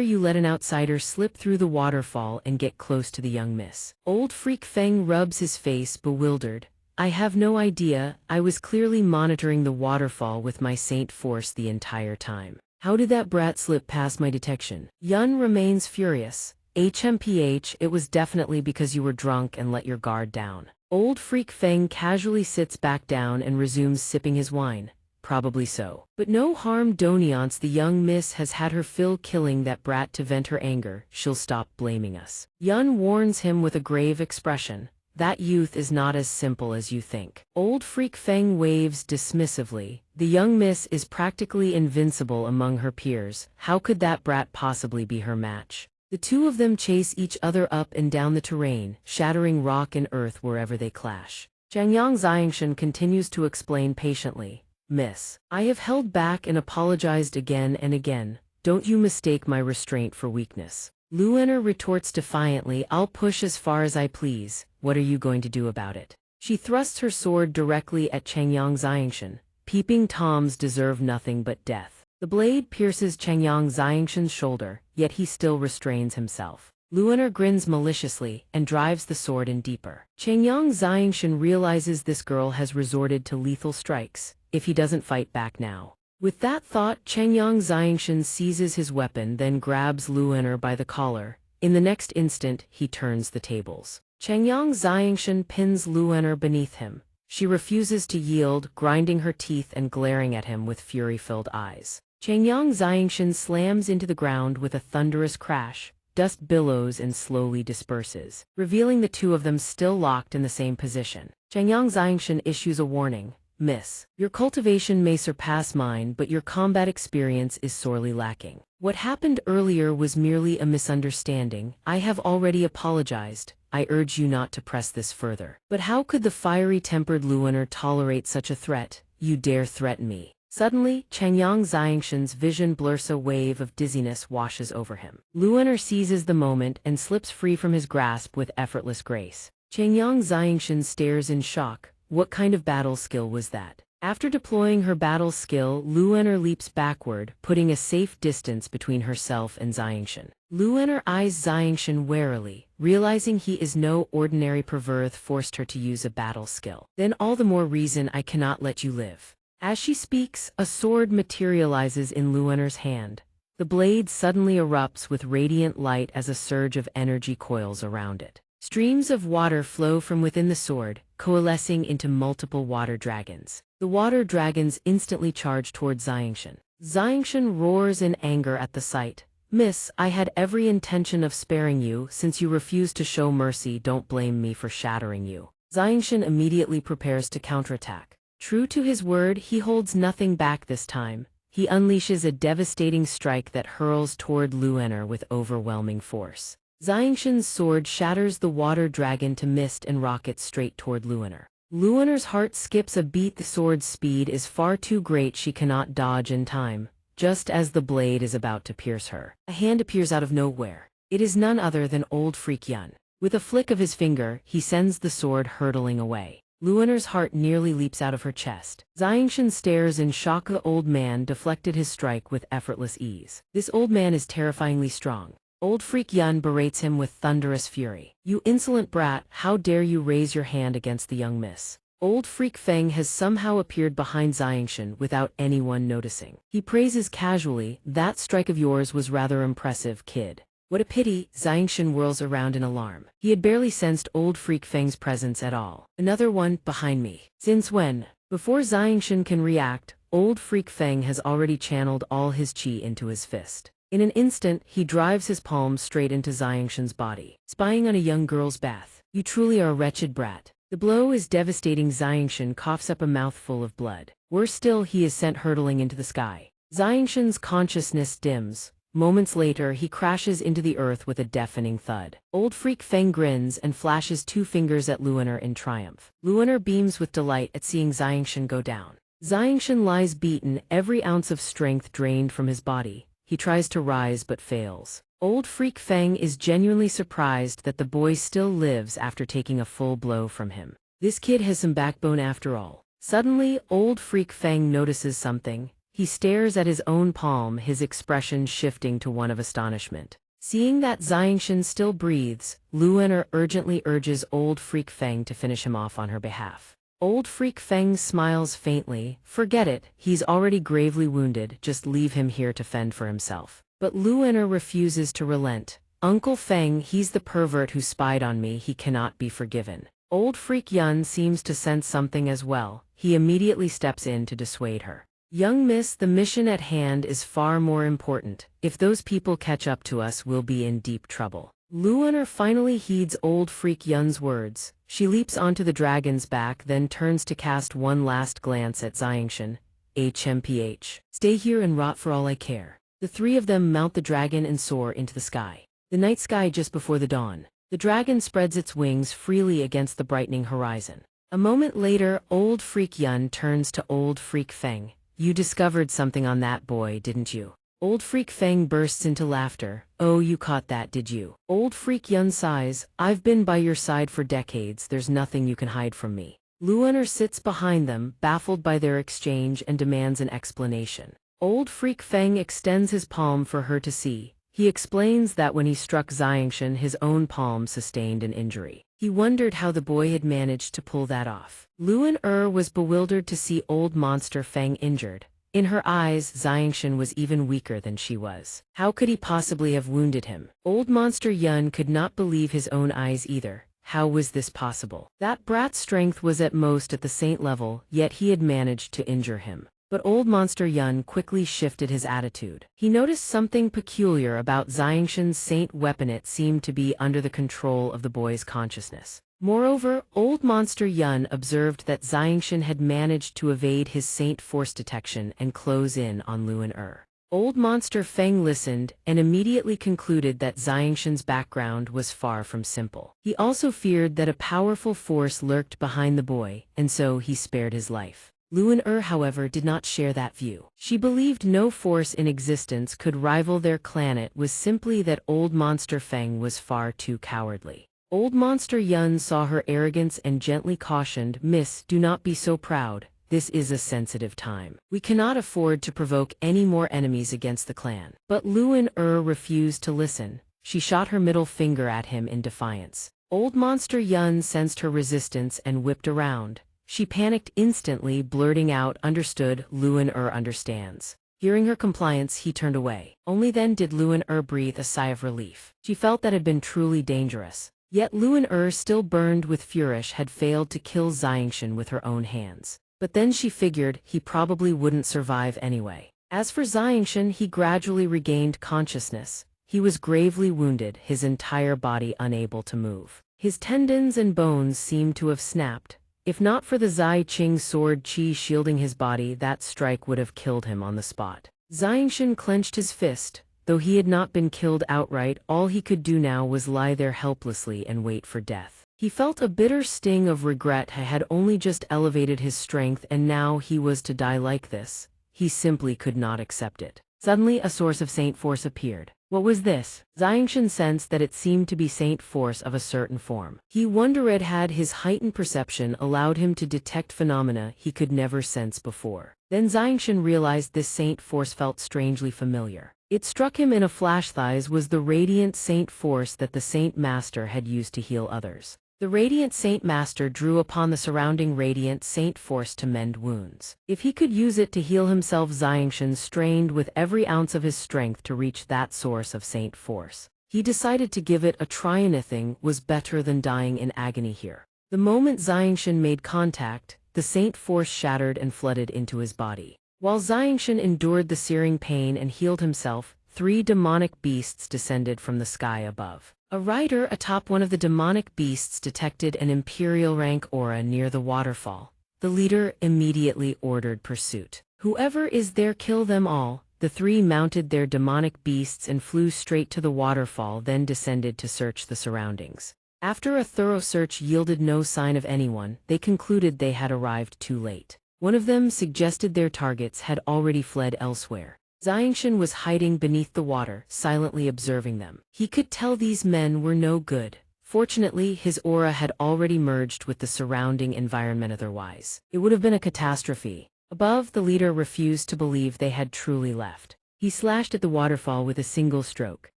Speaker 1: you let an outsider slip through the waterfall and get close to the young miss? Old Freak Feng rubs his face, bewildered. I have no idea, I was clearly monitoring the waterfall with my saint force the entire time. How did that brat slip past my detection? Yun remains furious. HMPH, it was definitely because you were drunk and let your guard down. Old Freak Feng casually sits back down and resumes sipping his wine. Probably so. But no harm done. The young miss has had her fill killing that brat. To vent her anger, she'll stop blaming us. Yun warns him with a grave expression. That youth is not as simple as you think. Old Freak Feng waves dismissively. The young miss is practically invincible among her peers. How could that brat possibly be her match? The two of them chase each other up and down the terrain, shattering rock and earth wherever they clash. Changyang Xianxia continues to explain patiently. Miss, I have held back and apologized again and again. Don't you mistake my restraint for weakness. Luaner retorts defiantly, I'll push as far as I please. What are you going to do about it? She thrusts her sword directly at Changyang Xianxia. Peeping Toms deserve nothing but death. The blade pierces Changyang Xianxia's shoulder, yet he still restrains himself. Luaner grins maliciously and drives the sword in deeper. Changyang Xianxia realizes this girl has resorted to lethal strikes, if he doesn't fight back now. With that thought, Changyang Xianxia seizes his weapon, then grabs Luaner by the collar. In the next instant, he turns the tables. Changyang Xianxia pins Luaner beneath him. She refuses to yield, grinding her teeth and glaring at him with fury-filled eyes. Changyang Xianxia slams into the ground with a thunderous crash. Dust billows and slowly disperses, revealing the two of them still locked in the same position. Changyang Xianxia issues a warning. Miss, your cultivation may surpass mine, but your combat experience is sorely lacking. What happened earlier was merely a misunderstanding. I have already apologized. I urge you not to press this further. But how could the fiery-tempered Luaner tolerate such a threat? You dare threaten me. Suddenly, Changyang Xianxia's vision blurs. A wave of dizziness washes over him. Luaner seizes the moment and slips free from his grasp with effortless grace. Changyang Xianxia stares in shock. What kind of battle skill was that? After deploying her battle skill, Luaner leaps backward, putting a safe distance between herself and Xianxia. Luaner eyes Xianxia warily, realizing he is no ordinary pervert. Forced her to use a battle skill. Then all the more reason I cannot let you live. As she speaks, a sword materializes in Luaner's hand. The blade suddenly erupts with radiant light as a surge of energy coils around it. Streams of water flow from within the sword, coalescing into multiple water dragons. The water dragons instantly charge toward xianxia. Xianxia roars in anger at the sight. "Miss, I had every intention of sparing you. Since you refuse to show mercy, don't blame me for shattering you." Xianxia immediately prepares to counterattack. True to his word, he holds nothing back this time. He unleashes a devastating strike that hurls toward Luener with overwhelming force. Xianxia's sword shatters the water dragon to mist and rockets straight toward Luener. Luener's heart skips a beat. The sword's speed is far too great. She cannot dodge in time. Just as the blade is about to pierce her, a hand appears out of nowhere. It is none other than old Freak Yun. With a flick of his finger, he sends the sword hurtling away. Luener's heart nearly leaps out of her chest. Xianxia stares in shock. The old man deflected his strike with effortless ease. This old man is terrifyingly strong. Old Freak Yun berates him with thunderous fury. "You insolent brat, how dare you raise your hand against the young miss?" Old Freak Feng has somehow appeared behind Xianxia without anyone noticing. He praises casually, "That strike of yours was rather impressive, kid." "What a pity," Xianxia whirls around in alarm. He had barely sensed old Freak Feng's presence at all. "Another one, behind me." "Since when?" Before Xianxia can react, old Freak Feng has already channeled all his qi into his fist. In an instant, he drives his palm straight into Xianxia's body. "Spying on a young girl's bath. You truly are a wretched brat." The blow is devastating. Xianxia coughs up a mouthful of blood. Worse still, he is sent hurtling into the sky. Xianxia's consciousness dims. Moments later, he crashes into the earth with a deafening thud. Old Freak Feng grins and flashes two fingers at Luener in triumph. Luener beams with delight at seeing Xianxia go down. Xianxia lies beaten, every ounce of strength drained from his body. He tries to rise but fails. Old Freak Feng is genuinely surprised that the boy still lives after taking a full blow from him. This kid has some backbone after all. Suddenly, old Freak Feng notices something. He stares at his own palm, his expression shifting to one of astonishment. Seeing that Xianxia still breathes, Luener urgently urges old Freak Feng to finish him off on her behalf. Old Freak Feng smiles faintly. "Forget it, he's already gravely wounded, just leave him here to fend for himself." But Luener refuses to relent. "Uncle Feng, he's the pervert who spied on me, he cannot be forgiven." Old Freak Yun seems to sense something as well. He immediately steps in to dissuade her. "Young miss, the mission at hand is far more important. If those people catch up to us, we'll be in deep trouble." Luener finally heeds old Freak Yun's words. She leaps onto the dragon's back, then turns to cast one last glance at Xianxia. "HMPH. Stay here and rot for all I care." The three of them mount the dragon and soar into the sky. The night sky just before the dawn. The dragon spreads its wings freely against the brightening horizon. A moment later, old Freak Yun turns to old Freak Feng. "You discovered something on that boy, didn't you?" Old Freak Feng bursts into laughter. "Oh, you caught that, did you?" Old Freak Yun sighs. "I've been by your side for decades, there's nothing you can hide from me." Luener sits behind them, baffled by their exchange, and demands an explanation. Old Freak Feng extends his palm for her to see. He explains that when he struck Xianxia, his own palm sustained an injury. He wondered how the boy had managed to pull that off. Luener was bewildered to see old monster Feng injured. In her eyes, Xianxia was even weaker than she was. How could he possibly have wounded him? Old monster Yun could not believe his own eyes either. How was this possible? That brat's strength was at most at the saint level, yet he had managed to injure him. But old monster Yun quickly shifted his attitude. He noticed something peculiar about Xianxia's saint weapon. It seemed to be under the control of the boy's consciousness. Moreover, old monster Yun observed that Xianxia had managed to evade his saint force detection and close in on Luener. Old monster Feng listened and immediately concluded that Xianxia's background was far from simple. He also feared that a powerful force lurked behind the boy, and so he spared his life. Luener, however, did not share that view. She believed no force in existence could rival their clan. It was simply that old monster Feng was far too cowardly. Old monster Yun saw her arrogance and gently cautioned, "Miss, do not be so proud. This is a sensitive time. We cannot afford to provoke any more enemies against the clan." But Luener refused to listen. She shot her middle finger at him in defiance. Old monster Yun sensed her resistance and whipped around. She panicked instantly, blurting out, "Understood, Luener understands." Hearing her compliance, he turned away. Only then did Luan breathe a sigh of relief. She felt that had been truly dangerous. Yet Luan still burned with furish had failed to kill xianxia with her own hands. But then she figured he probably wouldn't survive anyway. As for xianxia, he gradually regained consciousness. He was gravely wounded, his entire body unable to move. His tendons and bones seemed to have snapped. If not for the Zai Qing sword chi shielding his body, that strike would have killed him on the spot. Xianxia clenched his fist. Though he had not been killed outright, all he could do now was lie there helplessly and wait for death. He felt a bitter sting of regret. He had only just elevated his strength and now he was to die like this. He simply could not accept it. Suddenly a source of Saint Force appeared. What was this? Xianxia sensed that it seemed to be Saint Force of a certain form. He wondered had his heightened perception allowed him to detect phenomena he could never sense before. Then Xianxia realized this Saint Force felt strangely familiar. It struck him in a flash. This was the radiant Saint Force that the Saint Master had used to heal others. The radiant Saint Master drew upon the surrounding radiant Saint Force to mend wounds. If he could use it to heal himself, Xianxia strained with every ounce of his strength to reach that source of Saint Force. He decided to give it a try. Anything was better than dying in agony here. The moment Xianxia made contact, the Saint Force shattered and flooded into his body. While Xianxia endured the searing pain and healed himself, 3 demonic beasts descended from the sky above. A rider atop one of the demonic beasts detected an imperial rank aura near the waterfall. The leader immediately ordered pursuit. Whoever is there, kill them all. The 3 mounted their demonic beasts and flew straight to the waterfall, then descended to search the surroundings. After a thorough search yielded no sign of anyone, they concluded they had arrived too late. One of them suggested their targets had already fled elsewhere. Xianxia was hiding beneath the water, silently observing them. He could tell these men were no good. Fortunately, his aura had already merged with the surrounding environment, otherwise it would have been a catastrophe. Above, the leader refused to believe they had truly left. He slashed at the waterfall with a single stroke.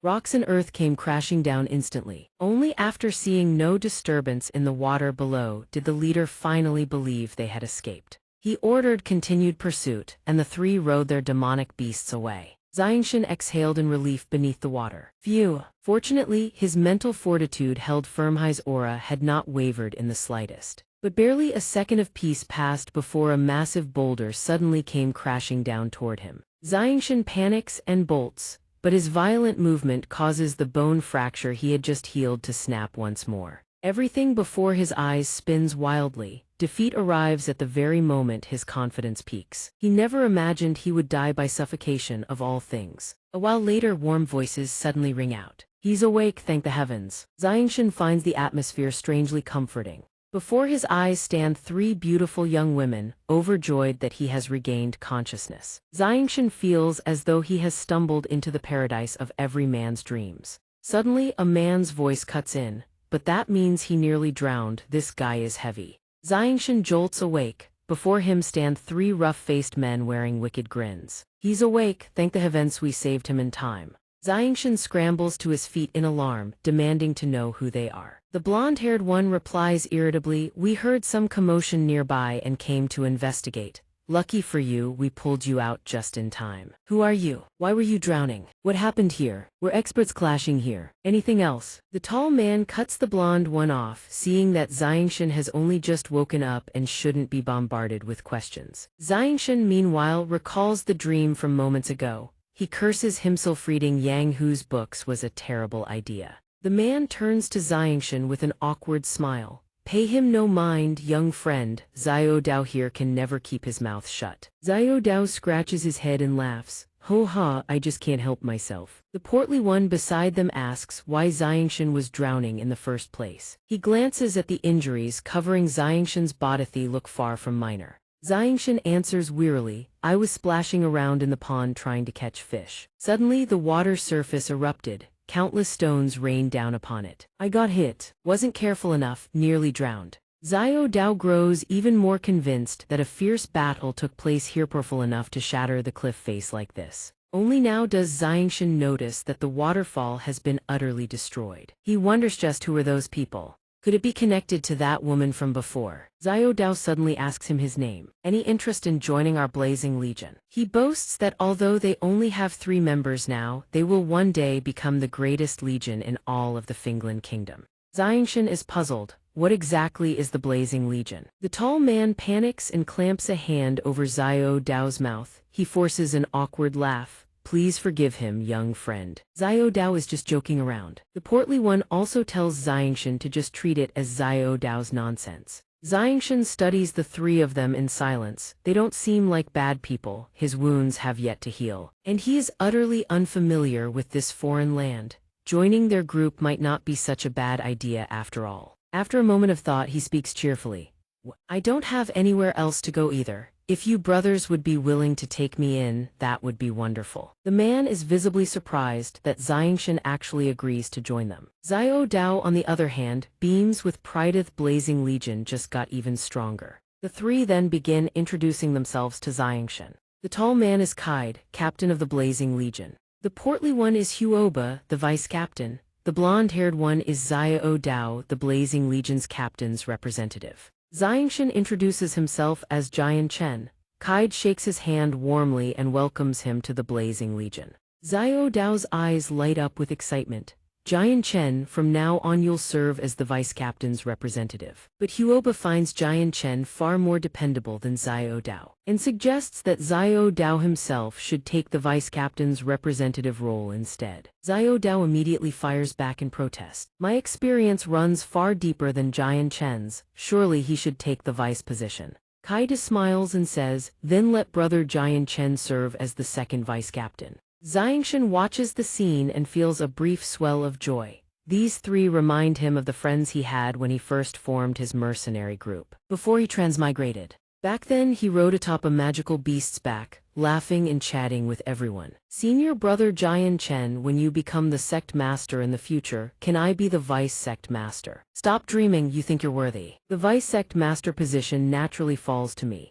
Speaker 1: Rocks and earth came crashing down instantly. Only after seeing no disturbance in the water below did the leader finally believe they had escaped. He ordered continued pursuit, and the 3 rode their demonic beasts away. Xianxia exhaled in relief beneath the water. Phew! Fortunately, his mental fortitude held firm. His aura had not wavered in the slightest. But barely a second of peace passed before a massive boulder suddenly came crashing down toward him. Xianxia panics and bolts, but his violent movement causes the bone fracture he had just healed to snap once more. Everything before his eyes spins wildly. Defeat arrives at the very moment his confidence peaks. He never imagined he would die by suffocation, of all things. A while later, warm voices suddenly ring out. He's awake, thank the heavens. Xianxia finds the atmosphere strangely comforting. Before his eyes stand 3 beautiful young women, overjoyed that he has regained consciousness. Xianxia feels as though he has stumbled into the paradise of every man's dreams. Suddenly, a man's voice cuts in. But that means he nearly drowned. This guy is heavy. Xianxia jolts awake. Before him stand 3 rough-faced men wearing wicked grins. He's awake, thank the heavens we saved him in time. Xianxia scrambles to his feet in alarm, demanding to know who they are. The blonde-haired one replies irritably, we heard some commotion nearby and came to investigate. Lucky for you, we pulled you out just in time. Who are you? Why were you drowning? What happened here? We're experts clashing here. Anything else? The tall man cuts the blonde one off, seeing that Xianxia has only just woken up and shouldn't be bombarded with questions. Xianxia, meanwhile, recalls the dream from moments ago. He curses himself. Reading Yang Hu's books was a terrible idea. The man turns to Xianxia with an awkward smile. Pay him no mind, young friend. Xiao Dao here can never keep his mouth shut. Xiao Dao scratches his head and laughs. Ho ha, I just can't help myself. The portly one beside them asks why Xianxia was drowning in the first place. He glances at the injuries covering Xianxia's body. They look far from minor. Xianxia answers wearily, I was splashing around in the pond trying to catch fish. Suddenly the water surface erupted. Countless stones rained down upon it. I got hit, wasn't careful enough, nearly drowned. Xiao Dao grows even more convinced that a fierce battle took place here, powerful enough to shatter the cliff face like this. Only now does Xianxia notice that the waterfall has been utterly destroyed. He wonders just who are those people. Could it be connected to that woman from before? Xiao Dao suddenly asks him his name. Any interest in joining our blazing legion? He boasts that although they only have 3 members now, they will one day become the greatest legion in all of the Finland kingdom. Xianxia is puzzled. What exactly is the Blazing Legion? The tall man panics and clamps a hand over Xiao Dao's mouth. He forces an awkward laugh. Please forgive him, young friend. Xiao Dao is just joking around. The portly one also tells Xianxia to just treat it as Xiao Dao's nonsense. Xianxia studies the 3 of them in silence. They don't seem like bad people. His wounds have yet to heal. And he is utterly unfamiliar with this foreign land. Joining their group might not be such a bad idea after all. After a moment of thought, he speaks cheerfully. I don't have anywhere else to go either. If you brothers would be willing to take me in, that would be wonderful. The man is visibly surprised that Xianxia actually agrees to join them. Xiao Dao, on the other hand, beams with pride. The Blazing Legion just got even stronger. The 3 then begin introducing themselves to Xianxia. The tall man is Kaide, captain of the Blazing Legion. The portly one is Huoba, the vice captain. The blonde-haired one is Xiao Dao, the Blazing Legion's captain's representative. Xianxia introduces himself as Xianxia. Kaide shakes his hand warmly and welcomes him to the Blazing Legion. Xiao Dao's eyes light up with excitement. Xianxia, from now on you'll serve as the vice-captain's representative. But Huoba finds Xianxia far more dependable than Xiao Dao, and suggests that Xiao Dao himself should take the vice-captain's representative role instead. Xiao Dao immediately fires back in protest. My experience runs far deeper than Xianxia's. Surely he should take the vice position. Kaide smiles and says, then let brother Xianxia serve as the second vice-captain. Xianxia watches the scene and feels a brief swell of joy. These 3 remind him of the friends he had when he first formed his mercenary group, before he transmigrated. Back then he rode atop a magical beast's back, laughing and chatting with everyone. Senior brother Xianxia, when you become the sect master in the future, can I be the vice sect master? Stop dreaming, you think you're worthy. The vice sect master position naturally falls to me.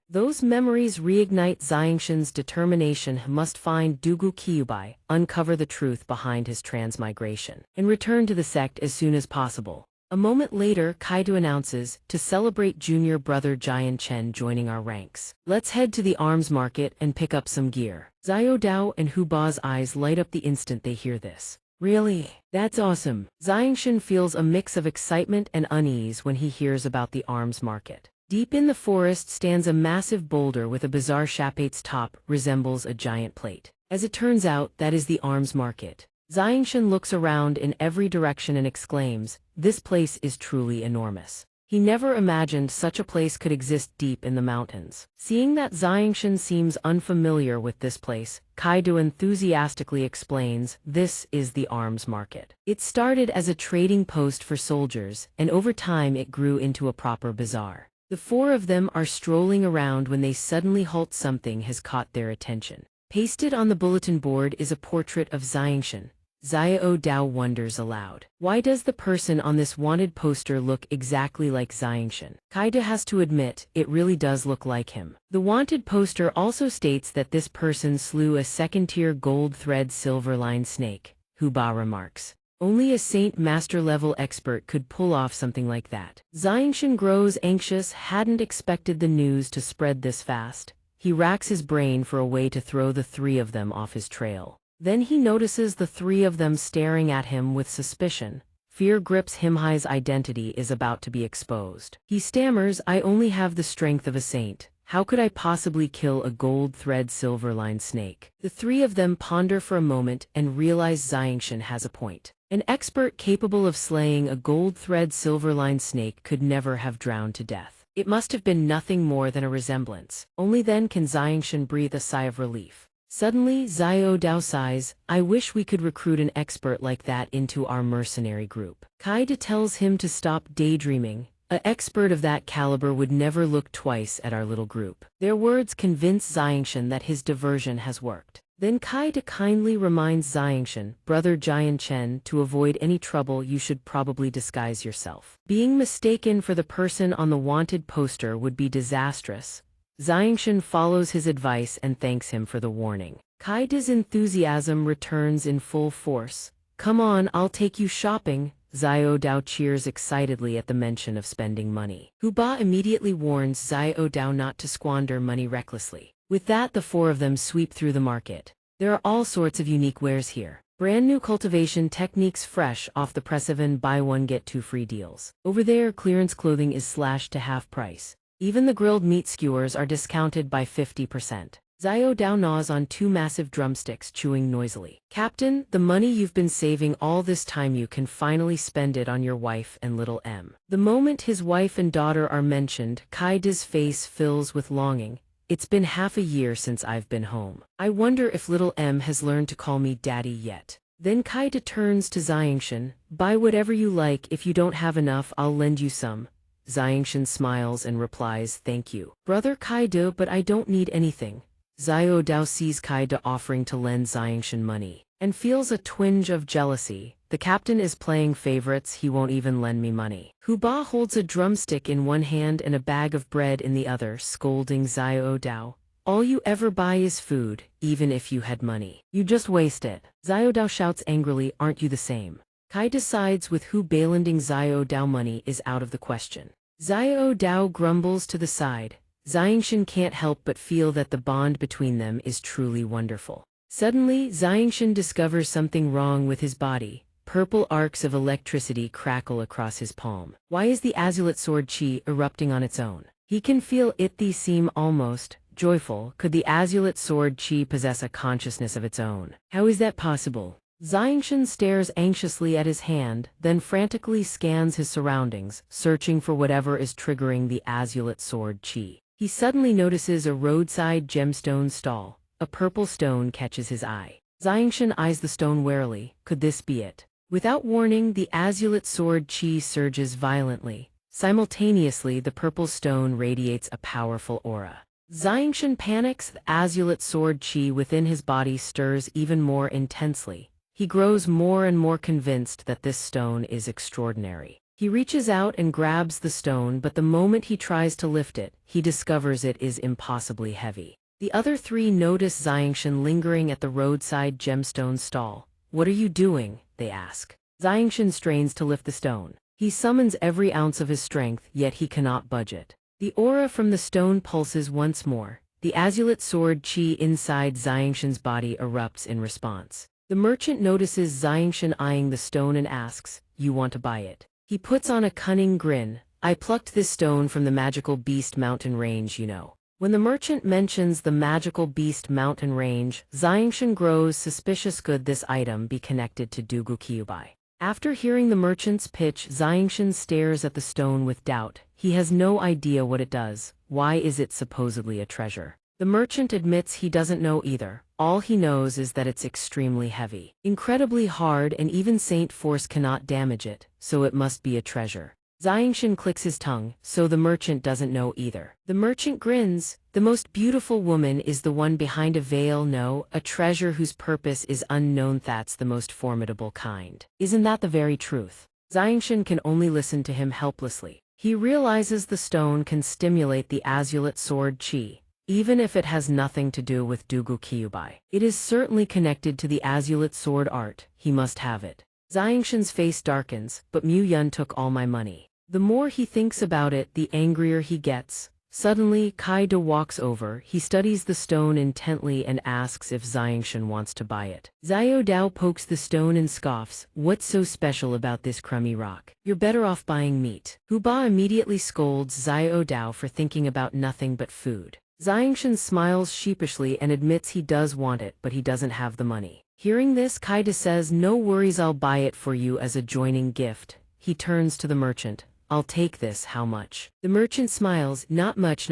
Speaker 1: Those memories reignite Xianxia's determination. Must find Dugu Kyubai, uncover the truth behind his transmigration, and return to the sect as soon as possible. A moment later, Kaide announces, to celebrate junior brother Xianxia joining our ranks. Let's head to the arms market and pick up some gear. Xiao Dao and Huba's eyes light up the instant they hear this. Really? That's awesome. Xianxia feels a mix of excitement and unease when he hears about the arms market. Deep in the forest stands a massive boulder with a bizarre shape. Its top resembles a giant plate. As it turns out, that is the arms market. Xianxia looks around in every direction and exclaims, this place is truly enormous. He never imagined such a place could exist deep in the mountains. Seeing that Xianxia seems unfamiliar with this place, Kaide enthusiastically explains, this is the arms market. It started as a trading post for soldiers, and over time it grew into a proper bazaar. The 4 of them are strolling around when they suddenly halt. Something has caught their attention. Pasted on the bulletin board is a portrait of Xianxia. Xiao Dao wonders aloud. Why does the person on this wanted poster look exactly like Xianxia? Kaide has to admit, it really does look like him. The wanted poster also states that this person slew a second-tier gold thread silver-line snake. Huba remarks. Only a Saint Master-level expert could pull off something like that. Xianxia grows anxious, hadn't expected the news to spread this fast. He racks his brain for a way to throw the 3 of them off his trail. Then he notices the 3 of them staring at him with suspicion. Fear grips him. His identity is about to be exposed. He stammers, I only have the strength of a saint. How could I possibly kill a gold thread silver-line snake? The 3 of them ponder for a moment and realize Xianxia has a point. An expert capable of slaying a gold thread silver-line snake could never have drowned to death. It must have been nothing more than a resemblance. Only then can Xianxia breathe a sigh of relief. Suddenly, Xiao Dao sighs, I wish we could recruit an expert like that into our mercenary group. Kaide tells him to stop daydreaming. An expert of that caliber would never look twice at our little group. Their words convince Xianxia that his diversion has worked. Then Kaide kindly reminds Xianxia, brother Xianxia, to avoid any trouble you should probably disguise yourself. Being mistaken for the person on the wanted poster would be disastrous. Xianxia follows his advice and thanks him for the warning. Kaide's enthusiasm returns in full force. Come on, I'll take you shopping. Xiao Dao cheers excitedly at the mention of spending money. Hu Ba immediately warns Xiao Dao not to squander money recklessly. With that, the four of them sweep through the market. There are all sorts of unique wares here. Brand new cultivation techniques fresh off the press, even buy one get two free deals. Over there, clearance clothing is slashed to half price. Even the grilled meat skewers are discounted by 50%. Xiao Dao gnaws on two massive drumsticks, chewing noisily. Captain, the money you've been saving all this time, you can finally spend it on your wife and little M. The moment his wife and daughter are mentioned, Kaida's face fills with longing. It's been half a year since I've been home. I wonder if little M has learned to call me daddy yet. Then Kaida turns to Xianxia. Buy whatever you like. If you don't have enough, I'll lend you some. Xianxia smiles and replies, thank you, brother Kaida, but I don't need anything. Xiao Dao sees Kaida offering to lend Xianxia money and feels a twinge of jealousy. The captain is playing favorites, he won't even lend me money. Hu Ba holds a drumstick in one hand and a bag of bread in the other, scolding Xiao Dao. All you ever buy is food, even if you had money. You just waste it. Xiao Dao shouts angrily, aren't you the same? Kai decides with Hu Ba lending Xiao Dao money is out of the question. Xiao Dao grumbles to the side. Xianxia can't help but feel that the bond between them is truly wonderful. Suddenly, Xianxia discovers something wrong with his body. Purple arcs of electricity crackle across his palm. Why is the azulate sword chi erupting on its own? He can feel it. These seem almost joyful. Could the azulate sword chi possess a consciousness of its own? How is that possible? Xianxia stares anxiously at his hand, then frantically scans his surroundings, searching for whatever is triggering the azulate sword chi. He suddenly notices a roadside gemstone stall. A purple stone catches his eye. Xianxia eyes the stone warily. Could this be it? Without warning, the azulate sword chi surges violently. Simultaneously, the purple stone radiates a powerful aura. Xianxia panics. The azulate sword chi within his body stirs even more intensely. He grows more and more convinced that this stone is extraordinary. He reaches out and grabs the stone, but the moment he tries to lift it, he discovers it is impossibly heavy. The other three notice Xianxia lingering at the roadside gemstone stall. What are you doing? They ask. Xianxia strains to lift the stone. He summons every ounce of his strength, yet he cannot budge it. The aura from the stone pulses once more. The azulate sword chi inside Xianxia's body erupts in response. The merchant notices Xianxia eyeing the stone and asks, you want to buy it? He puts on a cunning grin. I plucked this stone from the magical beast mountain range, you know. When the merchant mentions the magical beast mountain range, Xianxia grows suspicious. Could this item be connected to Dugu Kyubai? After hearing the merchant's pitch, Xianxia stares at the stone with doubt. He has no idea what it does. Why is it supposedly a treasure? The merchant admits he doesn't know either. All he knows is that it's extremely heavy, incredibly hard, and even Saint Force cannot damage it, so it must be a treasure. Xianxia clicks his tongue, so the merchant doesn't know either. The merchant grins. The most beautiful woman is the one behind a veil. No, a treasure whose purpose is unknown. That's the most formidable kind. Isn't that the very truth? Xianxia can only listen to him helplessly. He realizes the stone can stimulate the azulate sword chi. Even if it has nothing to do with Dugu Kyubai, it is certainly connected to the azulate sword art. He must have it. Xianxia's face darkens, but Mu Yun took all my money. The more he thinks about it, the angrier he gets. Suddenly, Kaida walks over. He studies the stone intently and asks if Xianxia wants to buy it. Xiao Dao pokes the stone and scoffs. What's so special about this crummy rock? You're better off buying meat. Hu Ba immediately scolds Xiao Dao for thinking about nothing but food. Xianxia smiles sheepishly and admits he does want it, but he doesn't have the money. Hearing this, Kaida says, no worries, I'll buy it for you as a joining gift. He turns to the merchant. I'll take this, how much? The merchant smiles, not much,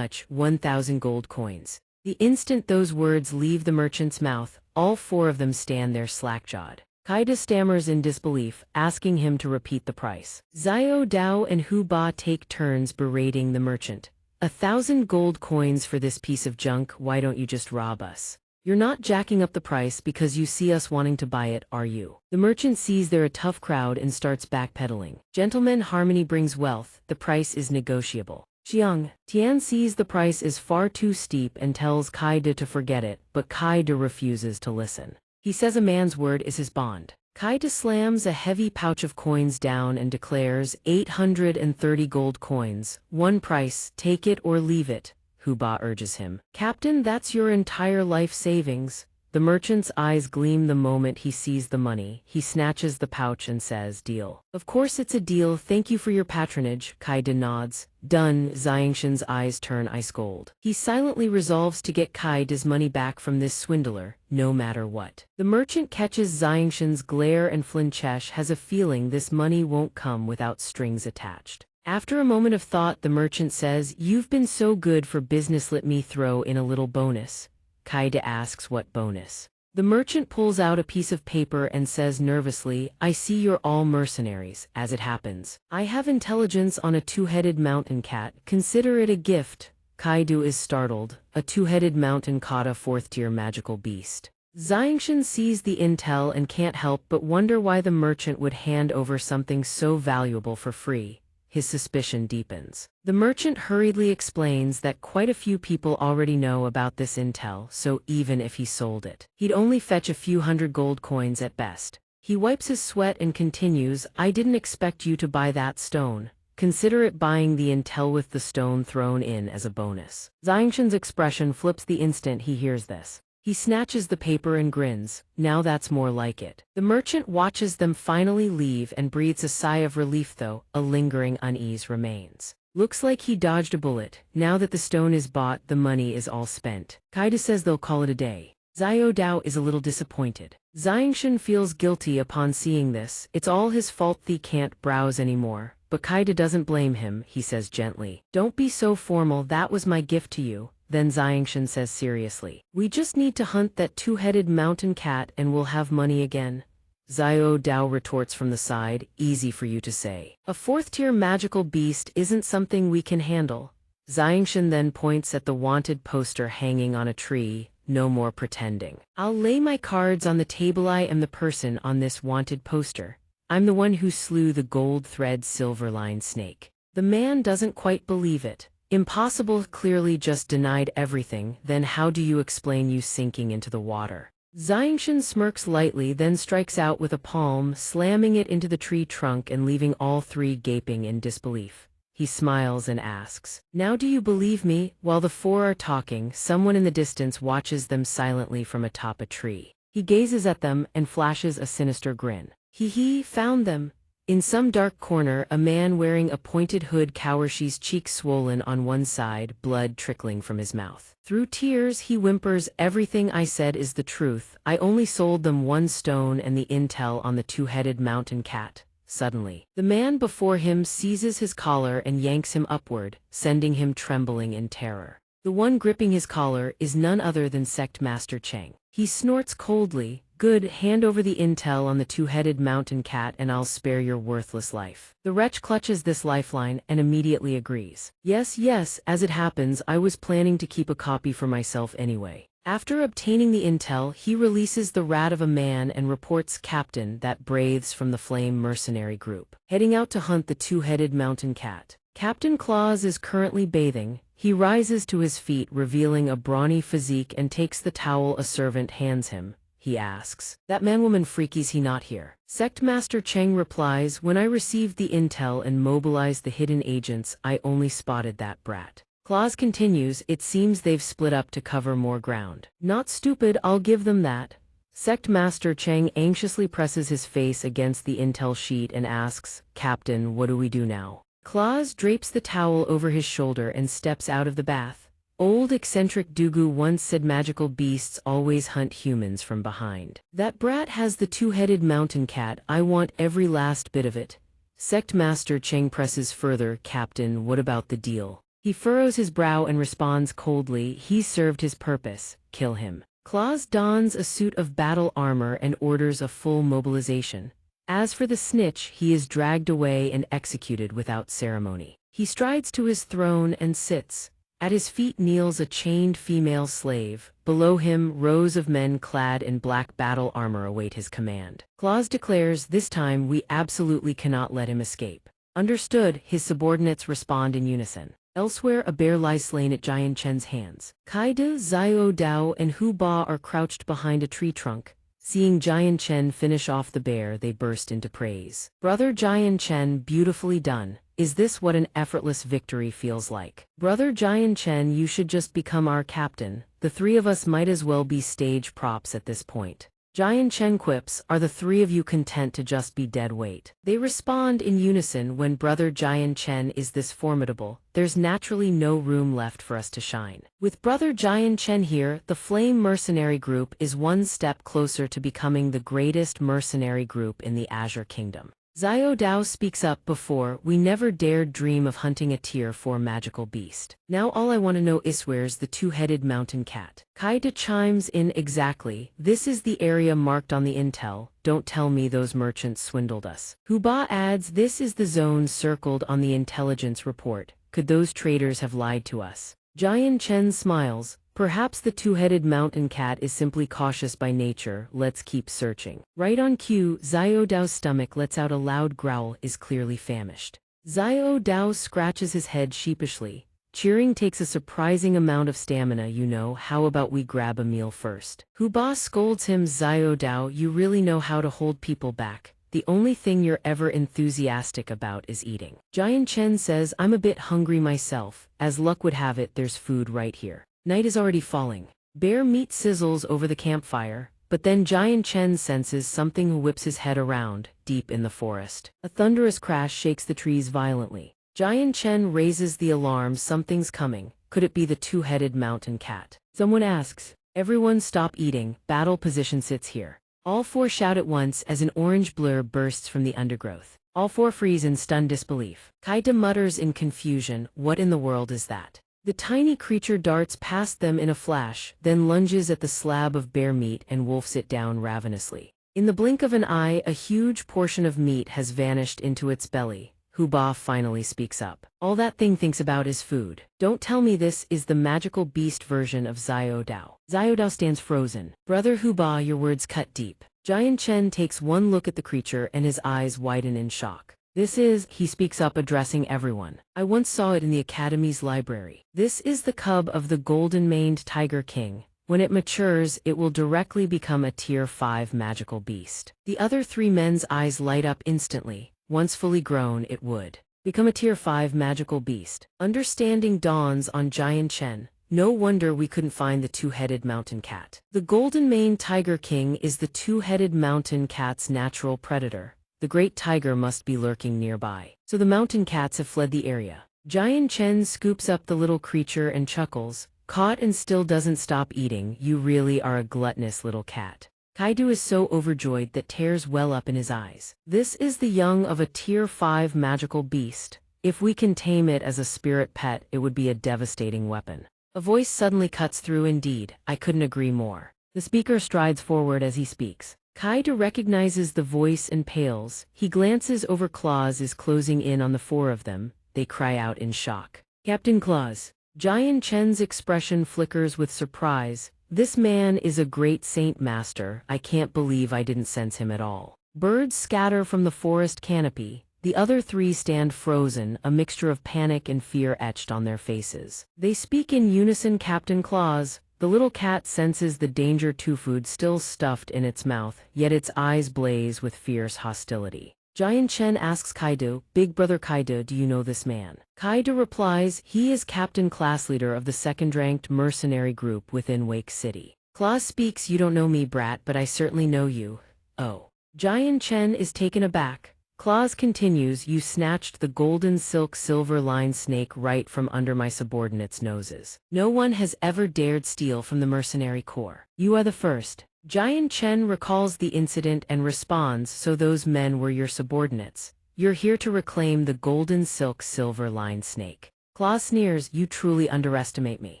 Speaker 1: 1,000 gold coins. The instant those words leave the merchant's mouth, all four of them stand there slack-jawed. Kaida stammers in disbelief, asking him to repeat the price. Xiao Dao and Hu Ba take turns berating the merchant. 1,000 gold coins for this piece of junk, why don't you just rob us? You're not jacking up the price because you see us wanting to buy it, are you? The merchant sees they're a tough crowd and starts backpedaling. Gentlemen, harmony brings wealth, the price is negotiable. Tian sees the price is far too steep and tells Kaida to forget it, but Kaida refuses to listen. He says a man's word is his bond. Kaida slams a heavy pouch of coins down and declares 830 gold coins, one price, take it or leave it. Huba urges him. Captain, that's your entire life savings. The merchant's eyes gleam the moment he sees the money. He snatches the pouch and says, deal. Of course it's a deal, thank you for your patronage. Kaida nods. Done. Xianxia's eyes turn ice cold. He silently resolves to get Kaida's money back from this swindler, no matter what. The merchant catches Xianxia's glare and Flinchesh has a feeling this money won't come without strings attached. After a moment of thought, the merchant says, you've been so good for business, let me throw in a little bonus. Kaida asks what bonus. The merchant pulls out a piece of paper and says nervously, I see you're all mercenaries, as it happens. I have intelligence on a two-headed mountain cat, consider it a gift. Kaidu is startled, a two-headed mountain cat, a fourth-tier magical beast. Xianxian sees the intel and can't help but wonder why the merchant would hand over something so valuable for free. His suspicion deepens. The merchant hurriedly explains that quite a few people already know about this intel, so even if he sold it, he'd only fetch a few hundred gold coins at best. He wipes his sweat and continues, I didn't expect you to buy that stone. Consider it buying the intel with the stone thrown in as a bonus. Xianxian's expression flips the instant he hears this. He snatches the paper and grins. Now that's more like it. The merchant watches them finally leave and breathes a sigh of relief, though a lingering unease remains. Looks like he dodged a bullet. Now that the stone is bought, the money is all spent. Kaida says they'll call it a day. Xiao Dao is a little disappointed. Xianxian feels guilty upon seeing this. It's all his fault he can't browse anymore. But Kaida doesn't blame him, he says gently. Don't be so formal, that was my gift to you. Then Xianxian says seriously, we just need to hunt that two-headed mountain cat and we'll have money again. Xiao Dao retorts from the side, easy for you to say. A fourth-tier magical beast isn't something we can handle. Xianxian then points at the wanted poster hanging on a tree, no more pretending. I'll lay my cards on the table, I am the person on this wanted poster. I'm the one who slew the gold thread silver line snake. The man doesn't quite believe it. Impossible, clearly just denied everything, then how do you explain you sinking into the water? Xianxian smirks lightly, then strikes out with a palm, slamming it into the tree trunk and leaving all three gaping in disbelief. He smiles and asks, now do you believe me? While the four are talking, someone in the distance watches them silently from atop a tree. He gazes at them and flashes a sinister grin. He found them. In some dark corner, a man wearing a pointed hood cowers, his cheeks swollen on one side, blood trickling from his mouth. Through tears he whimpers, everything I said is the truth. I only sold them one stone and the intel on the two-headed mountain cat. Suddenly, the man before him seizes his collar and yanks him upward, sending him trembling in terror. The one gripping his collar is none other than Sect Master Cheng. He snorts coldly, good, hand over the intel on the two-headed mountain cat and I'll spare your worthless life. The wretch clutches this lifeline and immediately agrees. Yes, as it happens, I was planning to keep a copy for myself anyway. After obtaining the intel, he releases the rat of a man and reports Captain that breathes from the flame mercenary group, heading out to hunt the two-headed mountain cat. Captain Claus is currently bathing. He rises to his feet, revealing a brawny physique, and takes the towel a servant hands him. He asks, that man-woman freaky's he not here? Sect Master Cheng replies, when I received the intel and mobilized the hidden agents, I only spotted that brat. Claus continues, it seems they've split up to cover more ground. Not stupid, I'll give them that. Sect Master Cheng anxiously presses his face against the intel sheet and asks, Captain, what do we do now? Claus drapes the towel over his shoulder and steps out of the bath. Old eccentric Dugu once said magical beasts always hunt humans from behind. That brat has the two-headed mountain cat, I want every last bit of it. Sect Master Cheng presses further, Captain, what about the deal? He furrows his brow and responds coldly, he's served his purpose, kill him. Claus dons a suit of battle armor and orders a full mobilization. As for the snitch, he is dragged away and executed without ceremony. He strides to his throne and sits. At his feet kneels a chained female slave. Below him, rows of men clad in black battle armor await his command. Claus declares, this time we absolutely cannot let him escape. Understood, his subordinates respond in unison. Elsewhere, a bear lies slain at Jian Chen's hands. Kaida, Xiao Dao, and Hu Ba are crouched behind a tree trunk. Seeing Jian Chen finish off the bear, they burst into praise. Brother Jian Chen, beautifully done. Is this what an effortless victory feels like? Brother Jian Chen, you should just become our captain. The three of us might as well be stage props at this point. Jian Chen quips, are the three of you content to just be dead weight? They respond in unison. When Brother Jian Chen is this formidable, there's naturally no room left for us to shine. With Brother Jian Chen here, the Flame Mercenary Group is one step closer to becoming the greatest mercenary group in the Azure Kingdom. Xiao Dao speaks up. Before, we never dared dream of hunting a tier 4 magical beast. Now all I want to know is where's the two-headed mountain cat? Kaida chimes in, exactly. This is the area marked on the intel. Don't tell me those merchants swindled us. Huba adds, this is the zone circled on the intelligence report. Could those traitors have lied to us? Jian Chen smiles. Perhaps the two-headed mountain cat is simply cautious by nature. Let's keep searching. Right on cue, Xiao Dao's stomach lets out a loud growl, is clearly famished. Xiao Dao scratches his head sheepishly. Cheering takes a surprising amount of stamina, you know. How about we grab a meal first? Huba scolds him. Xiao Dao, you really know how to hold people back. The only thing you're ever enthusiastic about is eating. Jian Chen says, I'm a bit hungry myself. As luck would have it, there's food right here. Night is already falling. Bear meat sizzles over the campfire, but then Jian Chen senses something. Who whips his head around. Deep in the forest, a thunderous crash shakes the trees violently. Jian Chen raises the alarm. Something's coming. Could it be the two-headed mountain cat? Someone asks. Everyone stop eating. Battle position sits here. All four shout at once as an orange blur bursts from the undergrowth. All four freeze in stunned disbelief. Kaida mutters in confusion, what in the world is that? The tiny creature darts past them in a flash, then lunges at the slab of bear meat and wolfs it down ravenously. In the blink of an eye, a huge portion of meat has vanished into its belly. Huba finally speaks up. All that thing thinks about is food. Don't tell me this is the magical beast version of Xiao Dao. Xiao Dao stands frozen. Brother Huba, your words cut deep. Jian Chen takes one look at the creature and his eyes widen in shock. This is, he speaks up, addressing everyone. I once saw it in the Academy's library. This is the cub of the golden-maned tiger king. When it matures, it will directly become a tier 5 magical beast. The other three men's eyes light up instantly. Once fully grown, it would become a tier 5 magical beast. Understanding dawns on Jian Chen. No wonder we couldn't find the two-headed mountain cat. The golden-maned tiger king is the two-headed mountain cat's natural predator. The great tiger must be lurking nearby. So the mountain cats have fled the area. Jian Chen scoops up the little creature and chuckles. Caught and still doesn't stop eating. You really are a gluttonous little cat. Kaidu is so overjoyed that tears well up in his eyes. This is the young of a tier 5 magical beast. If we can tame it as a spirit pet, it would be a devastating weapon. A voice suddenly cuts through. Indeed, I couldn't agree more. The speaker strides forward as he speaks. Kaido recognizes the voice and pales. He glances over. Claws is closing in on the four of them. They cry out in shock. Captain Claws. Jian Chen's expression flickers with surprise. This man is a great saint master. I can't believe I didn't sense him at all. Birds scatter from the forest canopy. The other three stand frozen, a mixture of panic and fear etched on their faces. They speak in unison. Captain Claws. The little cat senses the danger. Food still stuffed in its mouth, yet its eyes blaze with fierce hostility. Jian Chen asks Kaido, Big Brother Kaido, do you know this man? Kaido replies, he is captain class leader of the second-ranked mercenary group within Wake City. Claus speaks, you don't know me, brat, but I certainly know you. Oh. Jian Chen is taken aback. Claus continues, you snatched the golden silk silver-lined snake right from under my subordinates' noses. No one has ever dared steal from the mercenary corps. You are the first. Jian Chen recalls the incident and responds, so those men were your subordinates. You're here to reclaim the golden silk silver-lined snake. Claus sneers, you truly underestimate me.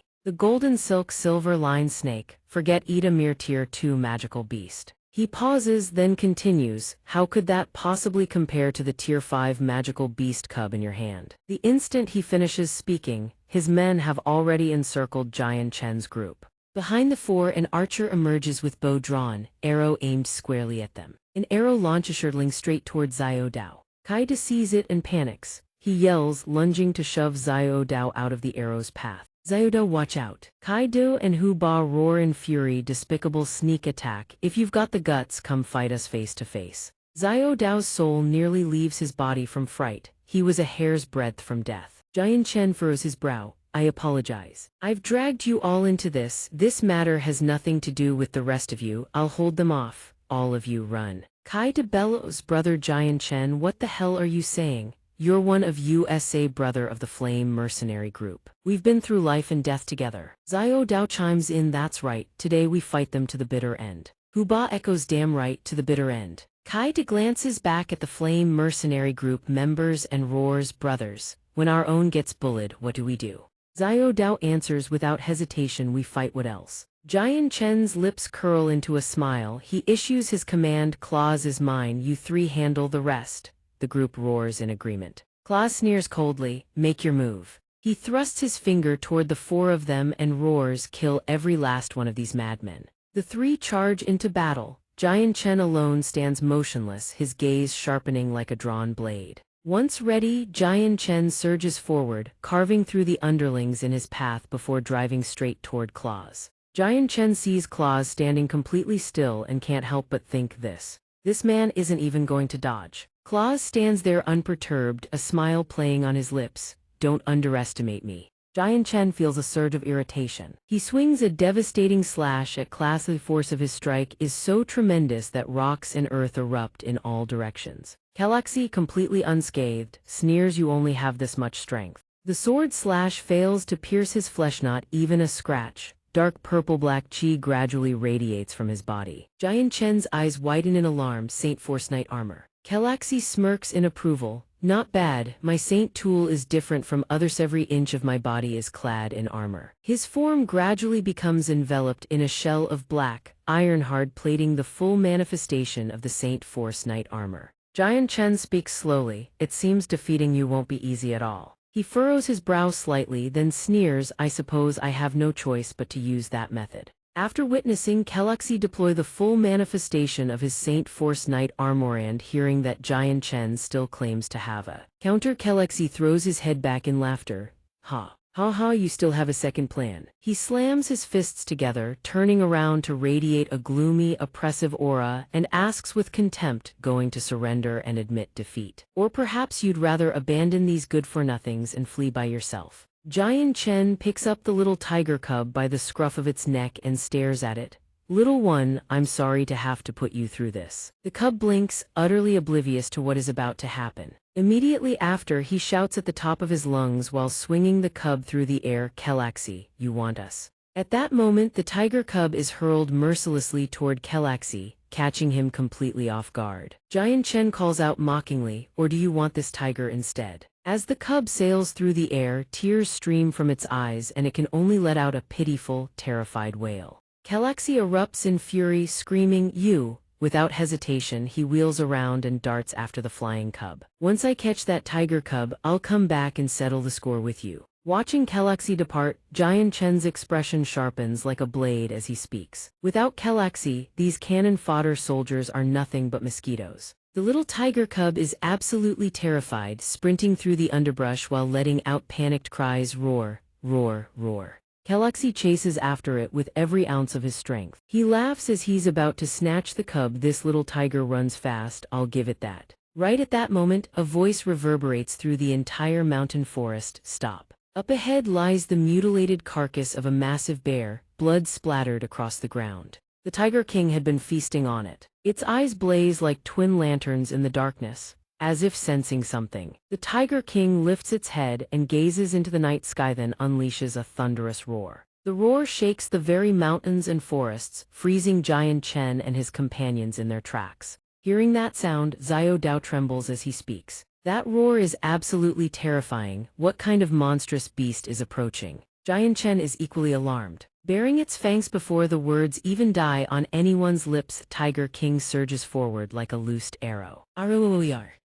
Speaker 1: The golden silk silver-lined snake, forget it, a mere tier 2 magical beast. He pauses, then continues, how could that possibly compare to the tier 5 magical beast cub in your hand? The instant he finishes speaking, his men have already encircled Jian Chen's group. Behind the four, an archer emerges with bow drawn, arrow aimed squarely at them. An arrow launches hurtling straight towards Xiao Dao. Kaida sees it and panics. He yells, lunging to shove Xiao Dao out of the arrow's path. Xiaodao, watch out. Kaido and Hu Ba roar in fury, despicable sneak attack. If you've got the guts, come fight us face to face. Xiaodao's soul nearly leaves his body from fright. He was a hair's breadth from death. Jian Chen furrows his brow. I apologize. I've dragged you all into this. This matter has nothing to do with the rest of you. I'll hold them off. All of you run. Kaido bellows, brother Jian Chen, what the hell are you saying? You're one of USA, brother of the Flame mercenary group. We've been through life and death together. Xiaodao chimes in, that's right, today we fight them to the bitter end. Hu Ba echoes, damn right, to the bitter end. Kaido glances back at the Flame mercenary group members and roars, brothers, when our own gets bullied, what do we do? Xiaodao answers without hesitation, we fight, what else? Jian Chen's lips curl into a smile. He issues his command, Claws is mine, you three handle the rest. The group roars in agreement. Claws sneers coldly, make your move. He thrusts his finger toward the four of them and roars, kill every last one of these madmen. The three charge into battle. Jian Chen alone stands motionless, his gaze sharpening like a drawn blade. Once ready, Jian Chen surges forward, carving through the underlings in his path before driving straight toward Claws. Jian Chen sees Claws standing completely still and can't help but think this man isn't even going to dodge. Claws stands there unperturbed, a smile playing on his lips. Don't underestimate me. Jian Chen feels a surge of irritation. He swings a devastating slash at Claws. The force of his strike is so tremendous that rocks and earth erupt in all directions. Xianxia, completely unscathed, sneers, you only have this much strength. The sword slash fails to pierce his flesh, not even a scratch. Dark purple-black chi gradually radiates from his body. Jian Chen's eyes widen in alarm. Saint Force Knight armor. Xianxia smirks in approval. Not bad, my Saint tool is different from others. Every inch of my body is clad in armor. His form gradually becomes enveloped in a shell of black, iron-hard plating, the full manifestation of the Saint Force Knight armor. Jian Chen speaks slowly, it seems defeating you won't be easy at all. He furrows his brow slightly, then sneers, I suppose I have no choice but to use that method. After witnessing Xianxia deploy the full manifestation of his Saint Force Knight armor and hearing that Jian Chen still claims to have a counter, Xianxia throws his head back in laughter. Ha. Ha ha, you still have a second plan. He slams his fists together, turning around to radiate a gloomy, oppressive aura, and asks with contempt, going to surrender and admit defeat? Or perhaps you'd rather abandon these good-for-nothings and flee by yourself? Jian Chen picks up the little tiger cub by the scruff of its neck and stares at it. Little one, I'm sorry to have to put you through this. The cub blinks, utterly oblivious to what is about to happen. Immediately after, he shouts at the top of his lungs while swinging the cub through the air, Xianxia, you want us? At that moment, the tiger cub is hurled mercilessly toward Xianxia, catching him completely off guard. Jian Chen calls out mockingly, or do you want this tiger instead? As the cub sails through the air, tears stream from its eyes and it can only let out a pitiful, terrified wail. Xianxia erupts in fury, screaming, you! Without hesitation, he wheels around and darts after the flying cub. Once I catch that tiger cub, I'll come back and settle the score with you. Watching Xianxia depart, Jian Chen's expression sharpens like a blade as he speaks. Without Xianxia, these cannon fodder soldiers are nothing but mosquitoes. The little tiger cub is absolutely terrified, sprinting through the underbrush while letting out panicked cries, roar, roar, roar. Xianxia chases after it with every ounce of his strength. He laughs as he's about to snatch the cub. This little tiger runs fast, I'll give it that. Right at that moment, a voice reverberates through the entire mountain forest, stop. Up ahead lies the mutilated carcass of a massive bear, blood splattered across the ground. The Tiger King had been feasting on it. Its eyes blaze like twin lanterns in the darkness, as if sensing something. The Tiger King lifts its head and gazes into the night sky, then unleashes a thunderous roar. The roar shakes the very mountains and forests, freezing Jian Chen and his companions in their tracks. Hearing that sound, Xiaodao trembles as he speaks. That roar is absolutely terrifying. What kind of monstrous beast is approaching? Jian Chen is equally alarmed. Baring its fangs before the words even die on anyone's lips, Tiger King surges forward like a loosed arrow.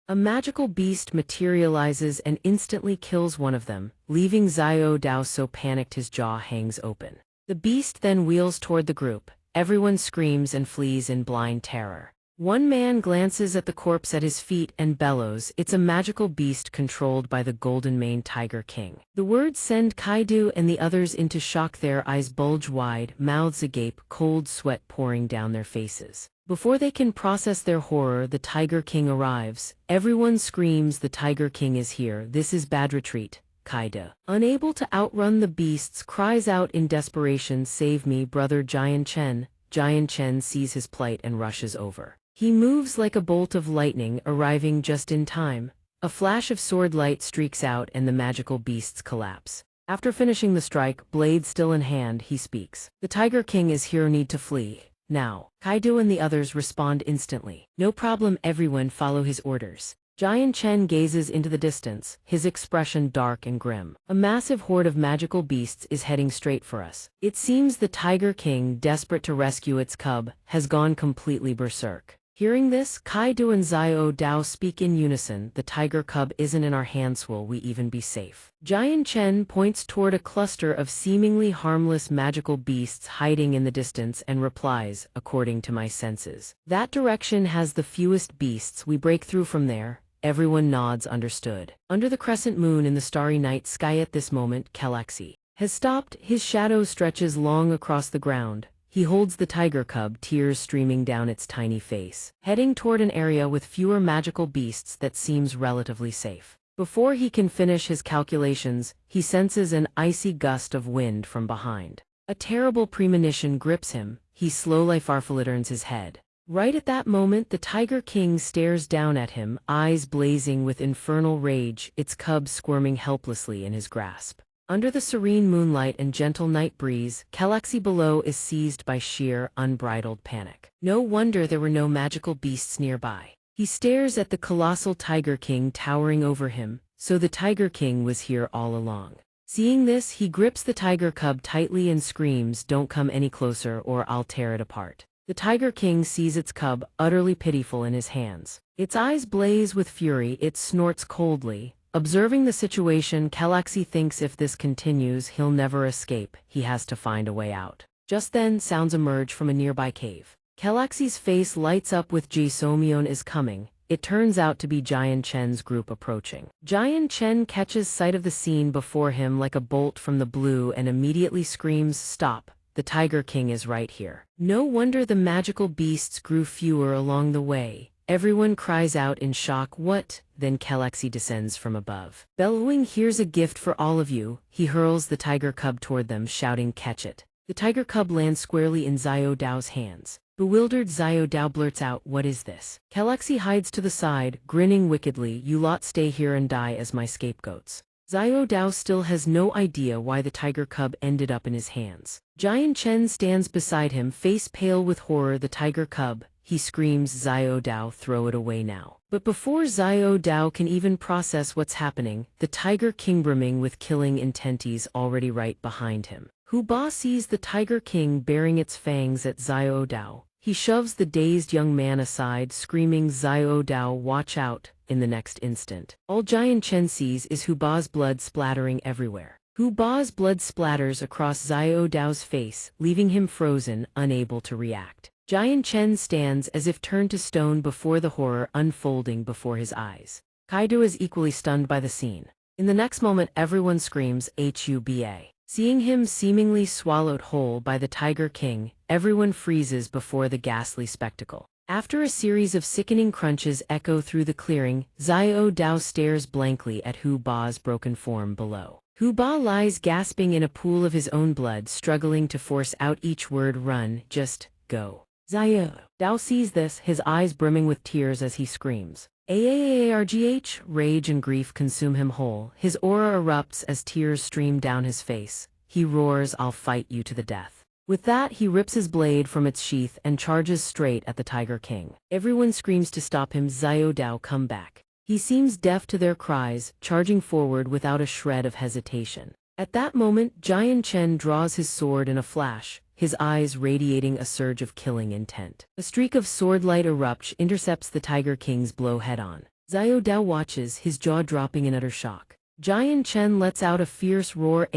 Speaker 1: A magical beast materializes and instantly kills one of them, leaving Xiaodao so panicked his jaw hangs open. The beast then wheels toward the group. Everyone screams and flees in blind terror. One man glances at the corpse at his feet and bellows, "It's a magical beast controlled by the golden-maned Tiger King." The words send Kaido and the others into shock, their eyes bulge wide, mouths agape, cold sweat pouring down their faces. Before they can process their horror, the Tiger King arrives. Everyone screams, "The Tiger King is here, this is bad retreat." Kaido, unable to outrun the beasts, cries out in desperation, "Save me, brother Xianxia." Xianxia sees his plight and rushes over. He moves like a bolt of lightning, arriving just in time. A flash of sword light streaks out and the magical beasts collapse. After finishing the strike, blade still in hand, he speaks. "The Tiger King is here, need to flee. Now." Kaido and the others respond instantly. "No problem, everyone, follow his orders." Xianxia gazes into the distance, his expression dark and grim. "A massive horde of magical beasts is heading straight for us. It seems the Tiger King, desperate to rescue its cub, has gone completely berserk." Hearing this, Kaido and Xiao Dao speak in unison. "The tiger cub isn't in our hands, will we even be safe?" Xianxia points toward a cluster of seemingly harmless magical beasts hiding in the distance and replies, "According to my senses, that direction has the fewest beasts. We break through from there." Everyone nods, understood. Under the crescent moon in the starry night sky at this moment, Xianxia has stopped. His shadow stretches long across the ground. He holds the tiger cub, tears streaming down its tiny face, heading toward an area with fewer magical beasts that seems relatively safe. Before he can finish his calculations, he senses an icy gust of wind from behind. A terrible premonition grips him. He slowly turns his head. Right at that moment, the Tiger King stares down at him, eyes blazing with infernal rage, its cub squirming helplessly in his grasp. Under the serene moonlight and gentle night breeze, Xianxia below is seized by sheer, unbridled panic. No wonder there were no magical beasts nearby. He stares at the colossal Tiger King towering over him, so the Tiger King was here all along. Seeing this, he grips the tiger cub tightly and screams, "Don't come any closer or I'll tear it apart." The Tiger King sees its cub, utterly pitiful, in his hands. Its eyes blaze with fury, it snorts coldly. Observing the situation, Xianxia thinks if this continues, he'll never escape. He has to find a way out. Just then, sounds emerge from a nearby cave. Xianxia's face lights up with Jisomyeon is coming. It turns out to be Xianxia's group approaching. Xianxia catches sight of the scene before him like a bolt from the blue and immediately screams, "Stop! The Tiger King is right here." No wonder the magical beasts grew fewer along the way. Everyone cries out in shock, "What?" Then Xianxia descends from above. Bellowing, "Here's a gift for all of you." He hurls the tiger cub toward them, shouting, "Catch it." The tiger cub lands squarely in Xiao Dao's hands. Bewildered, Xiao Dao blurts out, "What is this?" Xianxia hides to the side, grinning wickedly, "You lot stay here and die as my scapegoats." Xiao Dao still has no idea why the tiger cub ended up in his hands. Xianxia stands beside him, face pale with horror. "The tiger cub," he screams, "Xiao Dao, throw it away now." But before Xiao Dao can even process what's happening, the Tiger King, brimming with killing intent, is already right behind him. Hu Ba sees the Tiger King baring its fangs at Xiao Dao. He shoves the dazed young man aside, screaming, "Xiao Dao, watch out." In the next instant, all Xianxia sees is Hu Ba's blood splattering everywhere. Hu Ba's blood splatters across Xiao Dao's face, leaving him frozen, unable to react. Xianxia stands as if turned to stone before the horror unfolding before his eyes. Kaido is equally stunned by the scene. In the next moment, everyone screams, "Huba!" Seeing him seemingly swallowed whole by the Tiger King, everyone freezes before the ghastly spectacle. After a series of sickening crunches echo through the clearing, Xiao Dao stares blankly at Hu Ba's broken form below. Hu Ba lies gasping in a pool of his own blood, struggling to force out each word, "Run, just go." Xiao Dao sees this, his eyes brimming with tears as he screams. Aargh, rage and grief consume him whole. His aura erupts as tears stream down his face. He roars, "I'll fight you to the death." With that, he rips his blade from its sheath and charges straight at the Tiger King. Everyone screams to stop him. "Xiao Dao, come back." He seems deaf to their cries, charging forward without a shred of hesitation. At that moment, Xianxia draws his sword in a flash, his eyes radiating a surge of killing intent. A streak of swordlight intercepts the Tiger King's blow head-on. Xiao Dao watches, his jaw dropping in utter shock. Xianxia lets out a fierce roar.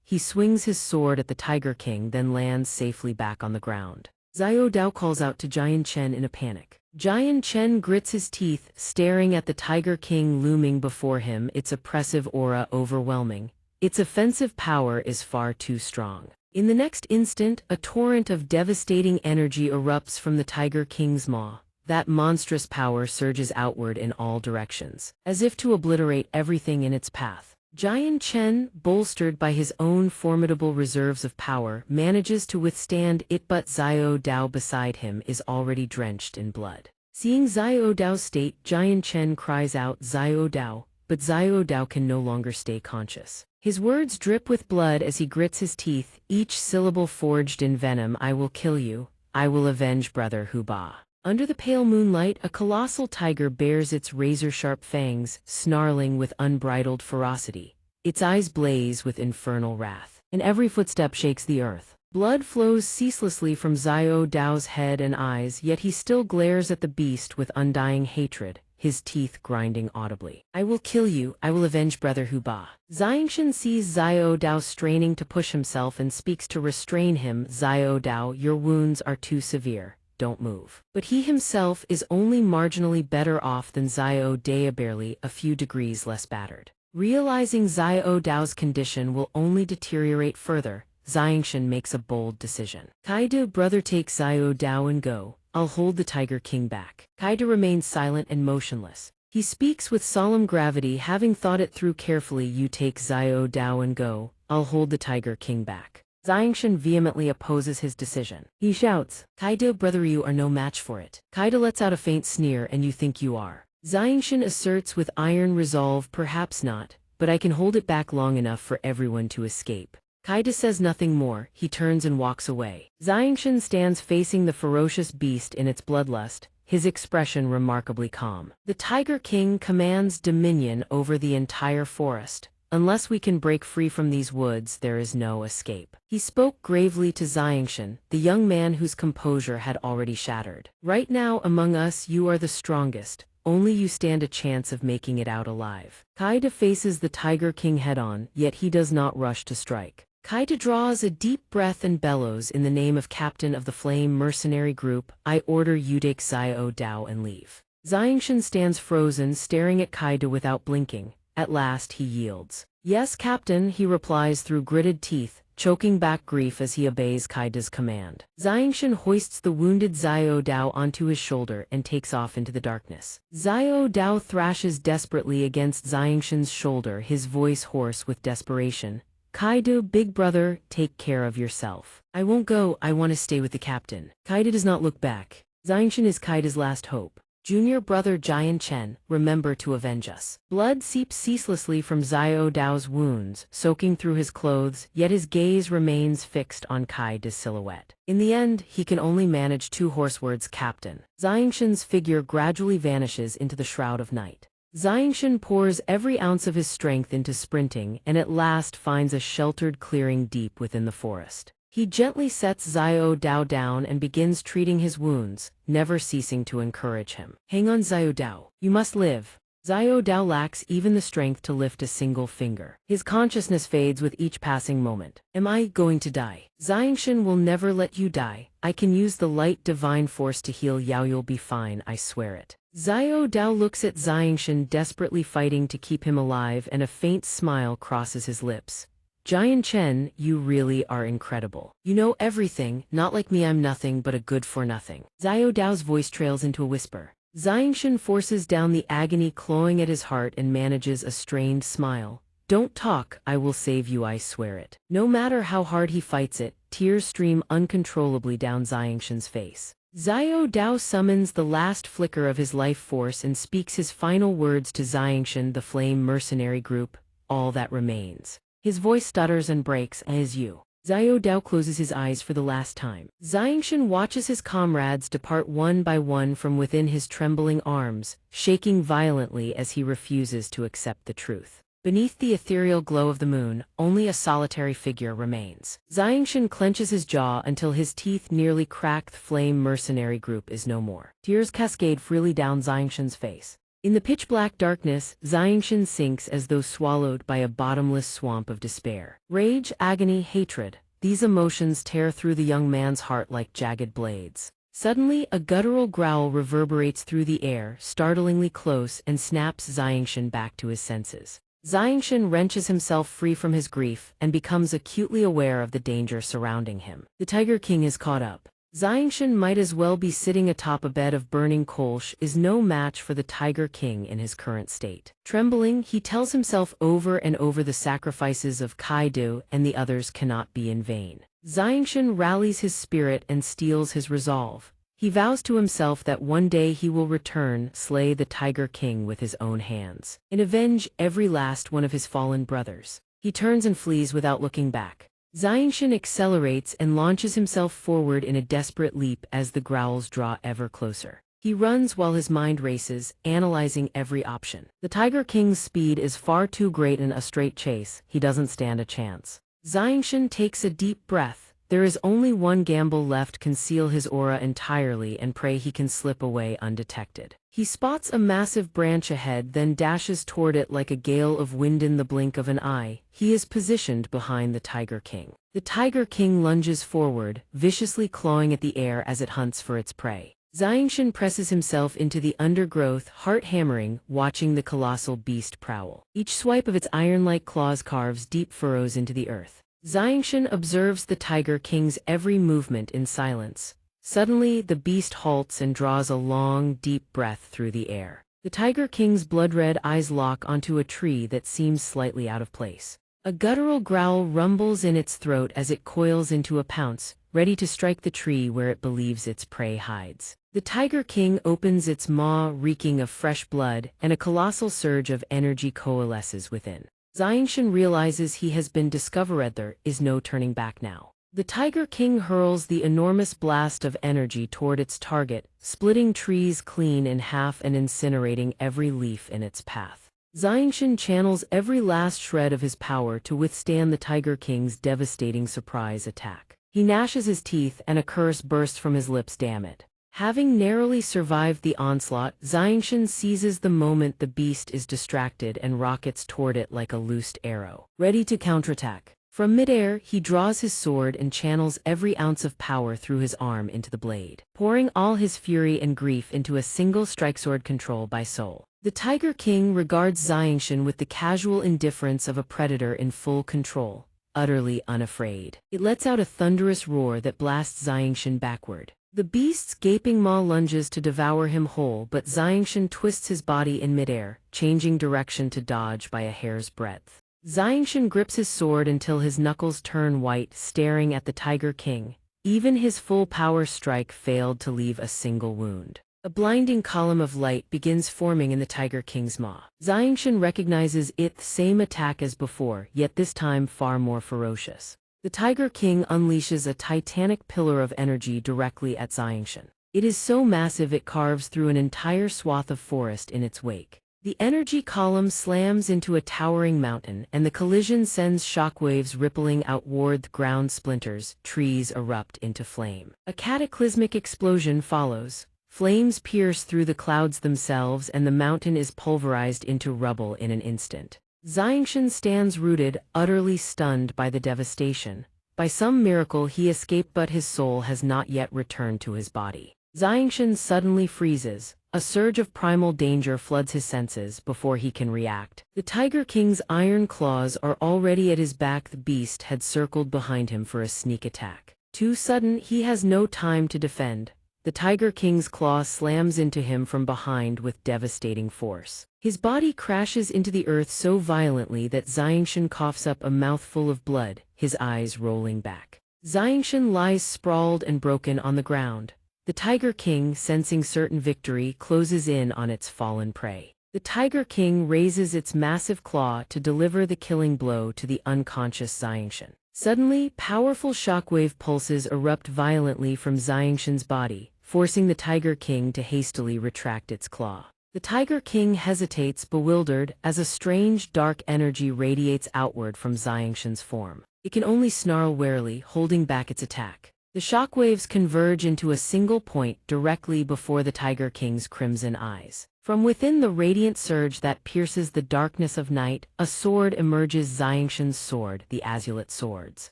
Speaker 1: He swings his sword at the Tiger King, then lands safely back on the ground. Xiao Dao calls out to Jian Chen in a panic. Jian Chen grits his teeth, staring at the Tiger King looming before him, its oppressive aura overwhelming. Its offensive power is far too strong. In the next instant, a torrent of devastating energy erupts from the Tiger King's maw. That monstrous power surges outward in all directions, as if to obliterate everything in its path. Jian Chen, bolstered by his own formidable reserves of power, manages to withstand it, but Xiao Dao beside him is already drenched in blood. Seeing Xiao Dao's state, Jian Chen cries out, "Xiao Dao," but Xiao Dao can no longer stay conscious. His words drip with blood as he grits his teeth, each syllable forged in venom. "I will kill you. I will avenge brother Hu Ba." Under the pale moonlight, a colossal tiger bares its razor-sharp fangs, snarling with unbridled ferocity. Its eyes blaze with infernal wrath, and every footstep shakes the earth. Blood flows ceaselessly from Xiao Dao's head and eyes, yet he still glares at the beast with undying hatred, his teeth grinding audibly. "I will kill you. I will avenge brother Hu Ba." Xianxia sees Xiao Dao straining to push himself and speaks to restrain him. "Xiao Dao, your wounds are too severe. Don't move." But he himself is only marginally better off than Xiao Dao, barely a few degrees less battered. Realizing Xiao Dao's condition will only deteriorate further, Xianxia makes a bold decision. "Kaido, brother, take Xiao Dao and go. I'll hold the Tiger King back." Kaido remains silent and motionless. He speaks with solemn gravity, having thought it through carefully. "You take Xiao Dao and go. I'll hold the Tiger King back." Xianxia vehemently opposes his decision. He shouts, "Kaido, brother, you are no match for it." Kaido lets out a faint sneer. "And you think you are?" Xianxia asserts with iron resolve, "Perhaps not, but I can hold it back long enough for everyone to escape." Kaido says nothing more. He turns and walks away. Xianxia stands facing the ferocious beast in its bloodlust, his expression remarkably calm. "The Tiger King commands dominion over the entire forest. Unless we can break free from these woods, there is no escape." He spoke gravely to Xianxia, the young man whose composure had already shattered. "Right now among us you are the strongest. Only you stand a chance of making it out alive." Kaido faces the Tiger King head-on, yet he does not rush to strike. Kaido draws a deep breath and bellows, "In the name of Captain of the Flame Mercenary Group, I order you take Xiao Dao and leave." Xianxia stands frozen, staring at Kaido without blinking. At last he yields. "Yes, Captain," he replies through gritted teeth, choking back grief as he obeys Kaido's command. Xianxia hoists the wounded Xiao Dao onto his shoulder and takes off into the darkness. Xiao Dao thrashes desperately against Xianxia's shoulder, his voice hoarse with desperation. "Kaido, big brother, take care of yourself." "I won't go. I want to stay with the captain." Kaido does not look back. Xianxia is Kaido's last hope. "Junior brother Jian Chen, remember to avenge us." Blood seeps ceaselessly from Xiao Dao's wounds, soaking through his clothes, yet his gaze remains fixed on Kaido's silhouette. In the end, he can only manage two hoarse words, "Captain." Xianxia's figure gradually vanishes into the shroud of night. Xianxia pours every ounce of his strength into sprinting and at last finds a sheltered clearing deep within the forest. He gently sets Xiao Dao down and begins treating his wounds, never ceasing to encourage him. "Hang on, Xiao Dao. You must live." Xiao Dao lacks even the strength to lift a single finger. His consciousness fades with each passing moment. "Am I going to die?" "Xianxia will never let you die. I can use the light divine force to heal you. You'll be fine, I swear it." Xiao Dao looks at Xianxia, desperately fighting to keep him alive, and a faint smile crosses his lips. "Jian Chen, you really are incredible. You know everything. Not like me, I'm nothing but a good-for-nothing." Xiao Dao's voice trails into a whisper. Xianxia forces down the agony clawing at his heart and manages a strained smile. "Don't talk, I will save you, I swear it." No matter how hard he fights it, tears stream uncontrollably down Xianxia's face. Xiao Dao summons the last flicker of his life force and speaks his final words to Xianxia, the Flame Mercenary Group, "All that remains." His voice stutters and breaks, "As you." Xiao Dao closes his eyes for the last time. Xianxia watches his comrades depart one by one from within his trembling arms, shaking violently as he refuses to accept the truth. Beneath the ethereal glow of the moon, only a solitary figure remains. Xianxia clenches his jaw until his teeth nearly crack. The Flame Mercenary Group is no more. Tears cascade freely down Xianxia's face. In the pitch-black darkness, Xianxia sinks as though swallowed by a bottomless swamp of despair. Rage, agony, hatred, these emotions tear through the young man's heart like jagged blades. Suddenly, a guttural growl reverberates through the air, startlingly close, and snaps Xianxia back to his senses. Xianxia wrenches himself free from his grief and becomes acutely aware of the danger surrounding him. The Tiger King is caught up. Xianxia might as well be sitting atop a bed of burning coal. Is no match for the Tiger King in his current state. Trembling, he tells himself over and over the sacrifices of Kaido and the others cannot be in vain. Xianxia rallies his spirit and steels his resolve. He vows to himself that one day he will return, slay the Tiger King with his own hands, and avenge every last one of his fallen brothers. He turns and flees without looking back. Xianxia accelerates and launches himself forward in a desperate leap as the growls draw ever closer. He runs while his mind races, analyzing every option. The Tiger King's speed is far too great in a straight chase. He doesn't stand a chance. Xianxia takes a deep breath. There is only one gamble left: conceal his aura entirely and pray he can slip away undetected. He spots a massive branch ahead, then dashes toward it like a gale of wind in the blink of an eye. He is positioned behind the Tiger King. The Tiger King lunges forward, viciously clawing at the air as it hunts for its prey. Xianxia presses himself into the undergrowth, heart hammering, watching the colossal beast prowl. Each swipe of its iron-like claws carves deep furrows into the earth. Xianxia observes the Tiger King's every movement in silence. Suddenly, the beast halts and draws a long, deep breath through the air. The Tiger King's blood-red eyes lock onto a tree that seems slightly out of place. A guttural growl rumbles in its throat as it coils into a pounce, ready to strike the tree where it believes its prey hides. The Tiger King opens its maw, reeking of fresh blood, and a colossal surge of energy coalesces within. Xianxia realizes he has been discovered. There is no turning back now. The Tiger King hurls the enormous blast of energy toward its target, splitting trees clean in half and incinerating every leaf in its path. Xianxia channels every last shred of his power to withstand the Tiger King's devastating surprise attack. He gnashes his teeth and a curse bursts from his lips. Damn it. Having narrowly survived the onslaught, Xianxia seizes the moment the beast is distracted and rockets toward it like a loosed arrow, ready to counterattack. From midair, he draws his sword and channels every ounce of power through his arm into the blade, pouring all his fury and grief into a single strike. Sword control by soul. The Tiger King regards Xianxia with the casual indifference of a predator in full control, utterly unafraid. It lets out a thunderous roar that blasts Xianxia backward. The beast's gaping maw lunges to devour him whole, but Xianxia twists his body in midair, changing direction to dodge by a hair's breadth. Xianxia grips his sword until his knuckles turn white, staring at the Tiger King. Even his full power strike failed to leave a single wound. A blinding column of light begins forming in the Tiger King's maw. Xianxia recognizes its same attack as before, yet this time far more ferocious. The Tiger King unleashes a titanic pillar of energy directly at Xianxia. It is so massive it carves through an entire swath of forest in its wake. The energy column slams into a towering mountain, and the collision sends shockwaves rippling outward. Ground splinters, trees erupt into flame. A cataclysmic explosion follows. Flames pierce through the clouds themselves, and the mountain is pulverized into rubble in an instant. Xianxia stands rooted, utterly stunned by the devastation. By some miracle he escaped, but his soul has not yet returned to his body. Xianxia suddenly freezes. A surge of primal danger floods his senses before he can react. The Tiger King's iron claws are already at his back. The beast had circled behind him for a sneak attack. Too sudden, he has no time to defend. The Tiger King's claw slams into him from behind with devastating force. His body crashes into the earth so violently that Xianxia coughs up a mouthful of blood, his eyes rolling back. Xianxia lies sprawled and broken on the ground. The Tiger King, sensing certain victory, closes in on its fallen prey. The Tiger King raises its massive claw to deliver the killing blow to the unconscious Xianxia. Suddenly, powerful shockwave pulses erupt violently from Xianxia's body, forcing the Tiger King to hastily retract its claw. The Tiger King hesitates, bewildered, as a strange dark energy radiates outward from Xianxia's form. It can only snarl warily, holding back its attack. The shockwaves converge into a single point directly before the Tiger King's crimson eyes. From within the radiant surge that pierces the darkness of night, a sword emerges. Xianxia's sword, the Azulate Swords.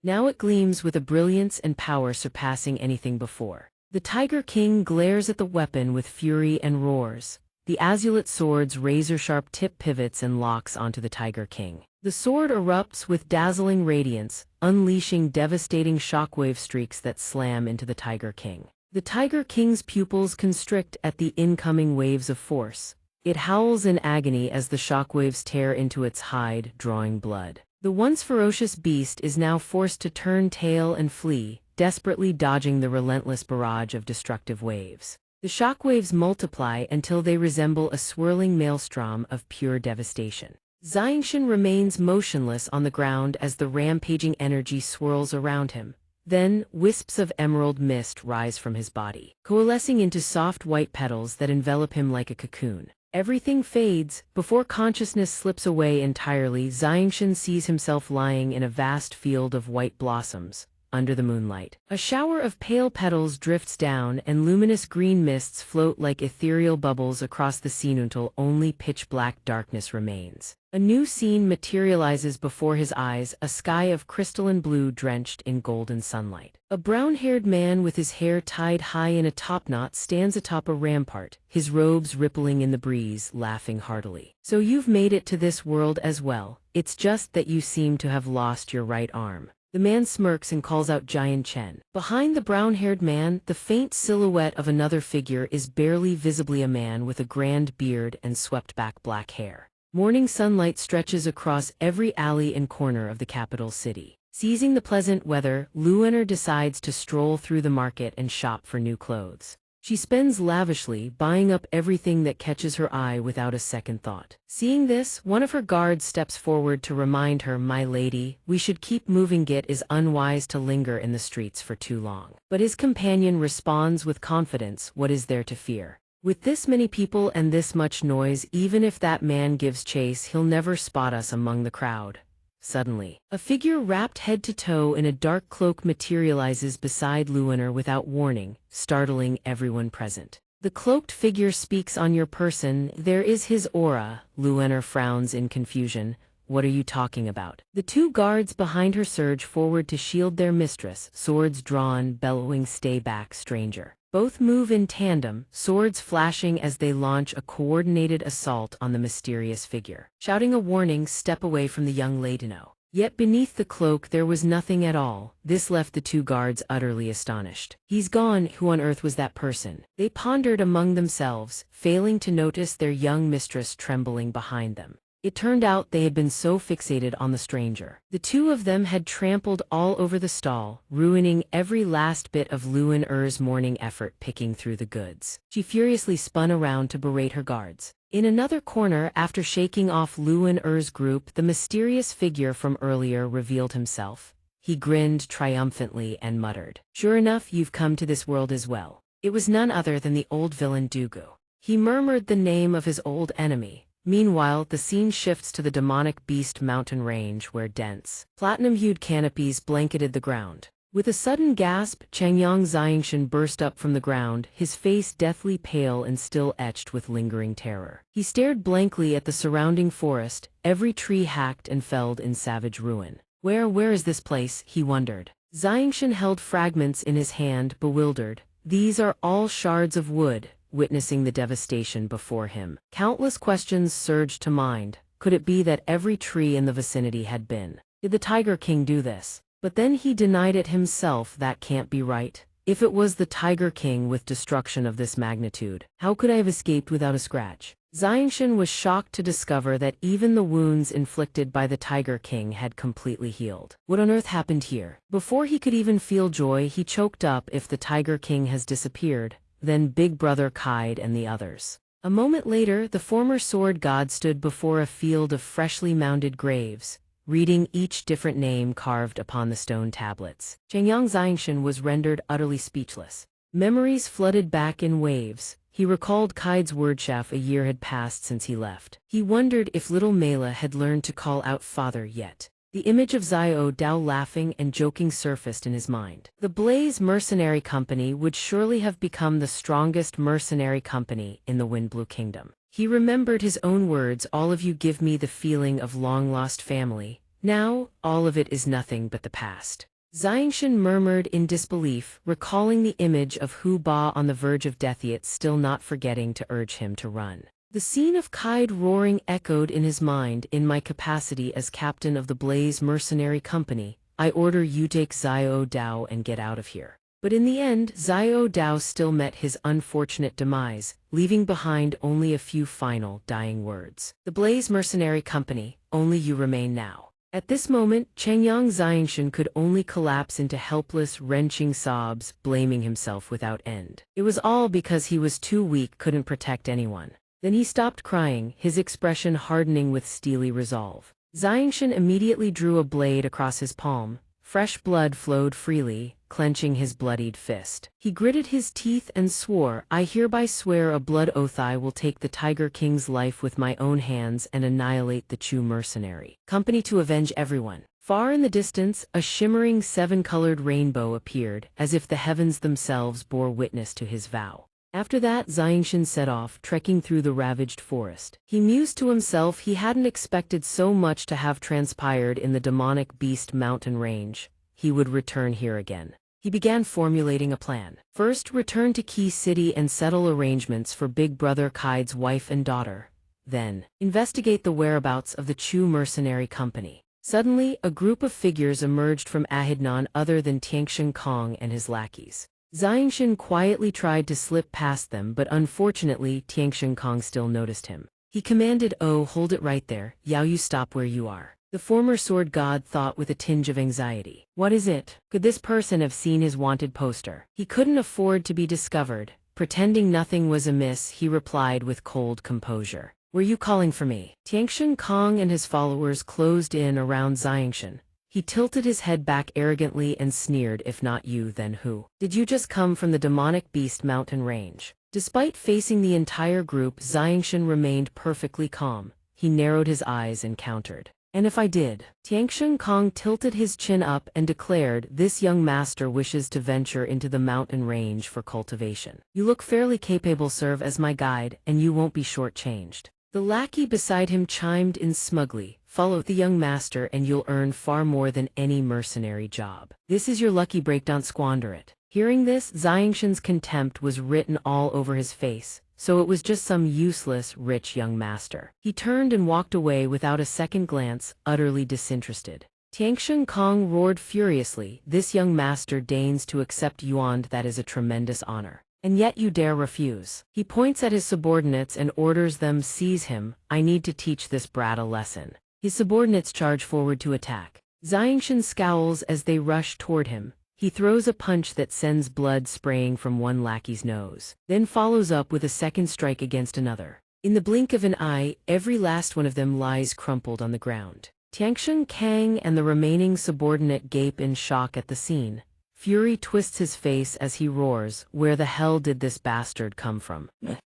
Speaker 1: Now it gleams with a brilliance and power surpassing anything before. The Tiger King glares at the weapon with fury and roars. The azulate sword's razor-sharp tip pivots and locks onto the Tiger King. The sword erupts with dazzling radiance, unleashing devastating shockwave streaks that slam into the Tiger King. The Tiger King's pupils constrict at the incoming waves of force. It howls in agony as the shockwaves tear into its hide, drawing blood. The once ferocious beast is now forced to turn tail and flee, desperately dodging the relentless barrage of destructive waves. The shockwaves multiply until they resemble a swirling maelstrom of pure devastation. Xianxia remains motionless on the ground as the rampaging energy swirls around him. Then, wisps of emerald mist rise from his body, coalescing into soft white petals that envelop him like a cocoon. Everything fades. Before consciousness slips away entirely, Xianxia sees himself lying in a vast field of white blossoms, under the moonlight. A shower of pale petals drifts down and luminous green mists float like ethereal bubbles across the scene until only pitch-black darkness remains. A new scene materializes before his eyes, a sky of crystalline blue drenched in golden sunlight. A brown-haired man with his hair tied high in a topknot stands atop a rampart, his robes rippling in the breeze, laughing heartily. "So you've made it to this world as well. It's just that you seem to have lost your right arm." The man smirks and calls out xianxia. Behind the brown-haired man, the faint silhouette of another figure is barely visibly a man with a grand beard and swept-back black hair. Morning sunlight stretches across every alley and corner of the capital city. Seizing the pleasant weather, Luener decides to stroll through the market and shop for new clothes. She spends lavishly, buying up everything that catches her eye without a second thought. Seeing this, one of her guards steps forward to remind her, "My lady, we should keep moving. It is unwise to linger in the streets for too long." But his companion responds with confidence, "What is there to fear? With this many people and this much noise, even if that man gives chase, he'll never spot us among the crowd." Suddenly, a figure wrapped head to toe in a dark cloak materializes beside Luener without warning, startling everyone present. The cloaked figure speaks on your person. "There is his aura." Luener frowns in confusion. "What are you talking about?" The two guards behind her surge forward to shield their mistress, swords drawn, bellowing, "Stay back, stranger." Both move in tandem, swords flashing as they launch a coordinated assault on the mysterious figure. Shouting a warning, "Step away from the young lady." Yet beneath the cloak there was nothing at all. This left the two guards utterly astonished. "He's gone. Who on earth was that person?" They pondered among themselves, failing to notice their young mistress trembling behind them. It turned out they had been so fixated on the stranger. The two of them had trampled all over the stall, ruining every last bit of Luener's morning effort picking through the goods. She furiously spun around to berate her guards. In another corner, after shaking off Luener's group, the mysterious figure from earlier revealed himself. He grinned triumphantly and muttered, "Sure enough, you've come to this world as well." It was none other than the old villain Donghua. He murmured the name of his old enemy. Meanwhile, the scene shifts to the demonic beast mountain range where dense, platinum-hued canopies blanketed the ground. With a sudden gasp, Changyang Xianxia burst up from the ground, his face deathly pale and still etched with lingering terror. He stared blankly at the surrounding forest, every tree hacked and felled in savage ruin. Where is this place?" he wondered. Xianxia held fragments in his hand, bewildered. "These are all shards of wood." Witnessing the devastation before him, countless questions surged to mind. Could it be that every tree in the vicinity had been? Did the Tiger King do this? But then he denied it himself. That can't be right. If it was the Tiger King with destruction of this magnitude, how could I have escaped without a scratch? Xianxia was shocked to discover that even the wounds inflicted by the Tiger King had completely healed. What on earth happened here? Before he could even feel joy, he choked up. "If the Tiger King has disappeared, then Big Brother Kaid and the others." A moment later, the former sword god stood before a field of freshly mounded graves, reading each different name carved upon the stone tablets. Changyang Xianxia was rendered utterly speechless. Memories flooded back in waves. He recalled Kaid's wordshaft. A year had passed since he left. He wondered if little Mela had learned to call out father yet. The image of Xiao Dao laughing and joking surfaced in his mind. The Blaze Mercenary Company would surely have become the strongest mercenary company in the Windblue Kingdom. He remembered his own words, "All of you give me the feeling of long-lost family. Now, all of it is nothing but the past." Xianxia murmured in disbelief, recalling the image of Hu Ba on the verge of death yet still not forgetting to urge him to run. The scene of Kaide roaring echoed in his mind. In my capacity as captain of the Blaze Mercenary Company, I order you take Xiao Dao and get out of here. But in the end, Xiao Dao still met his unfortunate demise, leaving behind only a few final, dying words. The Blaze Mercenary Company, only you remain now. At this moment, Changyang Xianxia could only collapse into helpless, wrenching sobs, blaming himself without end. It was all because he was too weak, couldn't protect anyone. Then he stopped crying, his expression hardening with steely resolve. Xianxia immediately drew a blade across his palm. Fresh blood flowed freely, clenching his bloodied fist. He gritted his teeth and swore, I hereby swear a blood oath I will take the Tiger King's life with my own hands and annihilate the Chu mercenary company to avenge everyone. Far in the distance, a shimmering seven-colored rainbow appeared, as if the heavens themselves bore witness to his vow. After that, Xianxia set off, trekking through the ravaged forest. He mused to himself he hadn't expected so much to have transpired in the demonic beast mountain range. He would return here again. He began formulating a plan. First, return to Key City and settle arrangements for Big Brother Kaide's wife and daughter. Then, investigate the whereabouts of the Chu mercenary company. Suddenly, a group of figures emerged from Ahid, none other than Tianxian Kong and his lackeys. Xianxia quietly tried to slip past them, but unfortunately, Tianxian Kong still noticed him. He commanded, "Oh, hold it right there, Yao, you stop where you are." The former sword god thought with a tinge of anxiety. What is it? Could this person have seen his wanted poster? He couldn't afford to be discovered. Pretending nothing was amiss, he replied with cold composure. Were you calling for me? Tianxian Kong and his followers closed in around Xianxia. He tilted his head back arrogantly and sneered, if not you, then who? Did you just come from the demonic beast mountain range? Despite facing the entire group, Xianxia remained perfectly calm. He narrowed his eyes and countered. And if I did? Tianxian Kong tilted his chin up and declared, this young master wishes to venture into the mountain range for cultivation. You look fairly capable, serve as my guide, and you won't be shortchanged. The lackey beside him chimed in smugly, follow the young master and you'll earn far more than any mercenary job. This is your lucky break, don't squander it. Hearing this, Xianxia's contempt was written all over his face, so it was just some useless, rich young master. He turned and walked away without a second glance, utterly disinterested. Tianxian Kong roared furiously, this young master deigns to accept yuan, that is a tremendous honor. And yet you dare refuse. He points at his subordinates and orders them seize him. I need to teach this brat a lesson. His subordinates charge forward to attack. Xianxia scowls as they rush toward him. He throws a punch that sends blood spraying from one lackey's nose, then follows up with a second strike against another. In the blink of an eye, every last one of them lies crumpled on the ground. Tianxian Kang and the remaining subordinate gape in shock at the scene. Fury twists his face as he roars, where the hell did this bastard come from?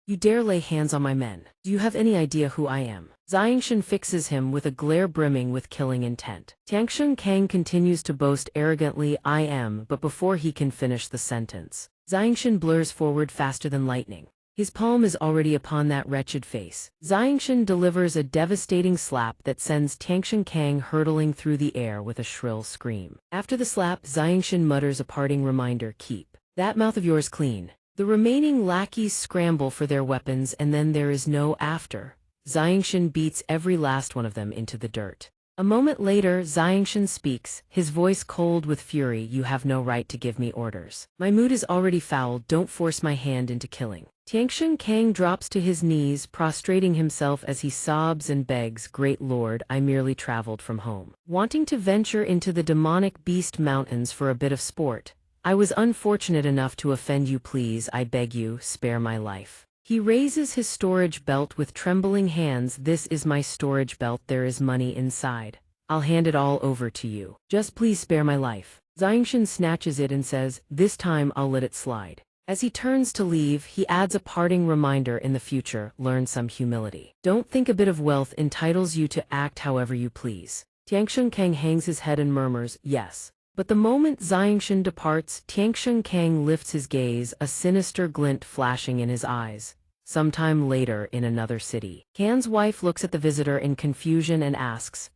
Speaker 1: You dare lay hands on my men. Do you have any idea who I am? Xianxia fixes him with a glare brimming with killing intent. Tianxian Kang continues to boast arrogantly, I am, but before he can finish the sentence, Xianxia blurs forward faster than lightning. His palm is already upon that wretched face. Xianxia delivers a devastating slap that sends Tianxian Kang hurtling through the air with a shrill scream. After the slap, Xianxia mutters a parting reminder, keep that mouth of yours clean. The remaining lackeys scramble for their weapons and then there is no after. Xianxia beats every last one of them into the dirt. A moment later, Xianxia speaks, his voice cold with fury, you have no right to give me orders. My mood is already foul, don't force my hand into killing. Tianxian Kang drops to his knees, prostrating himself as he sobs and begs, Great Lord, I merely traveled from home, wanting to venture into the demonic beast mountains for a bit of sport. I was unfortunate enough to offend you, please, I beg you, spare my life. He raises his storage belt with trembling hands, this is my storage belt, there is money inside. I'll hand it all over to you. Just please spare my life. Xianxia snatches it and says, this time I'll let it slide. As he turns to leave, he adds a parting reminder, in the future, learn some humility. Don't think a bit of wealth entitles you to act however you please. Tianxian Kang hangs his head and murmurs, yes. But the moment Xianxia departs, Tianxian Kang lifts his gaze, a sinister glint flashing in his eyes. Sometime later, in another city, Kan's wife looks at the visitor in confusion and asks,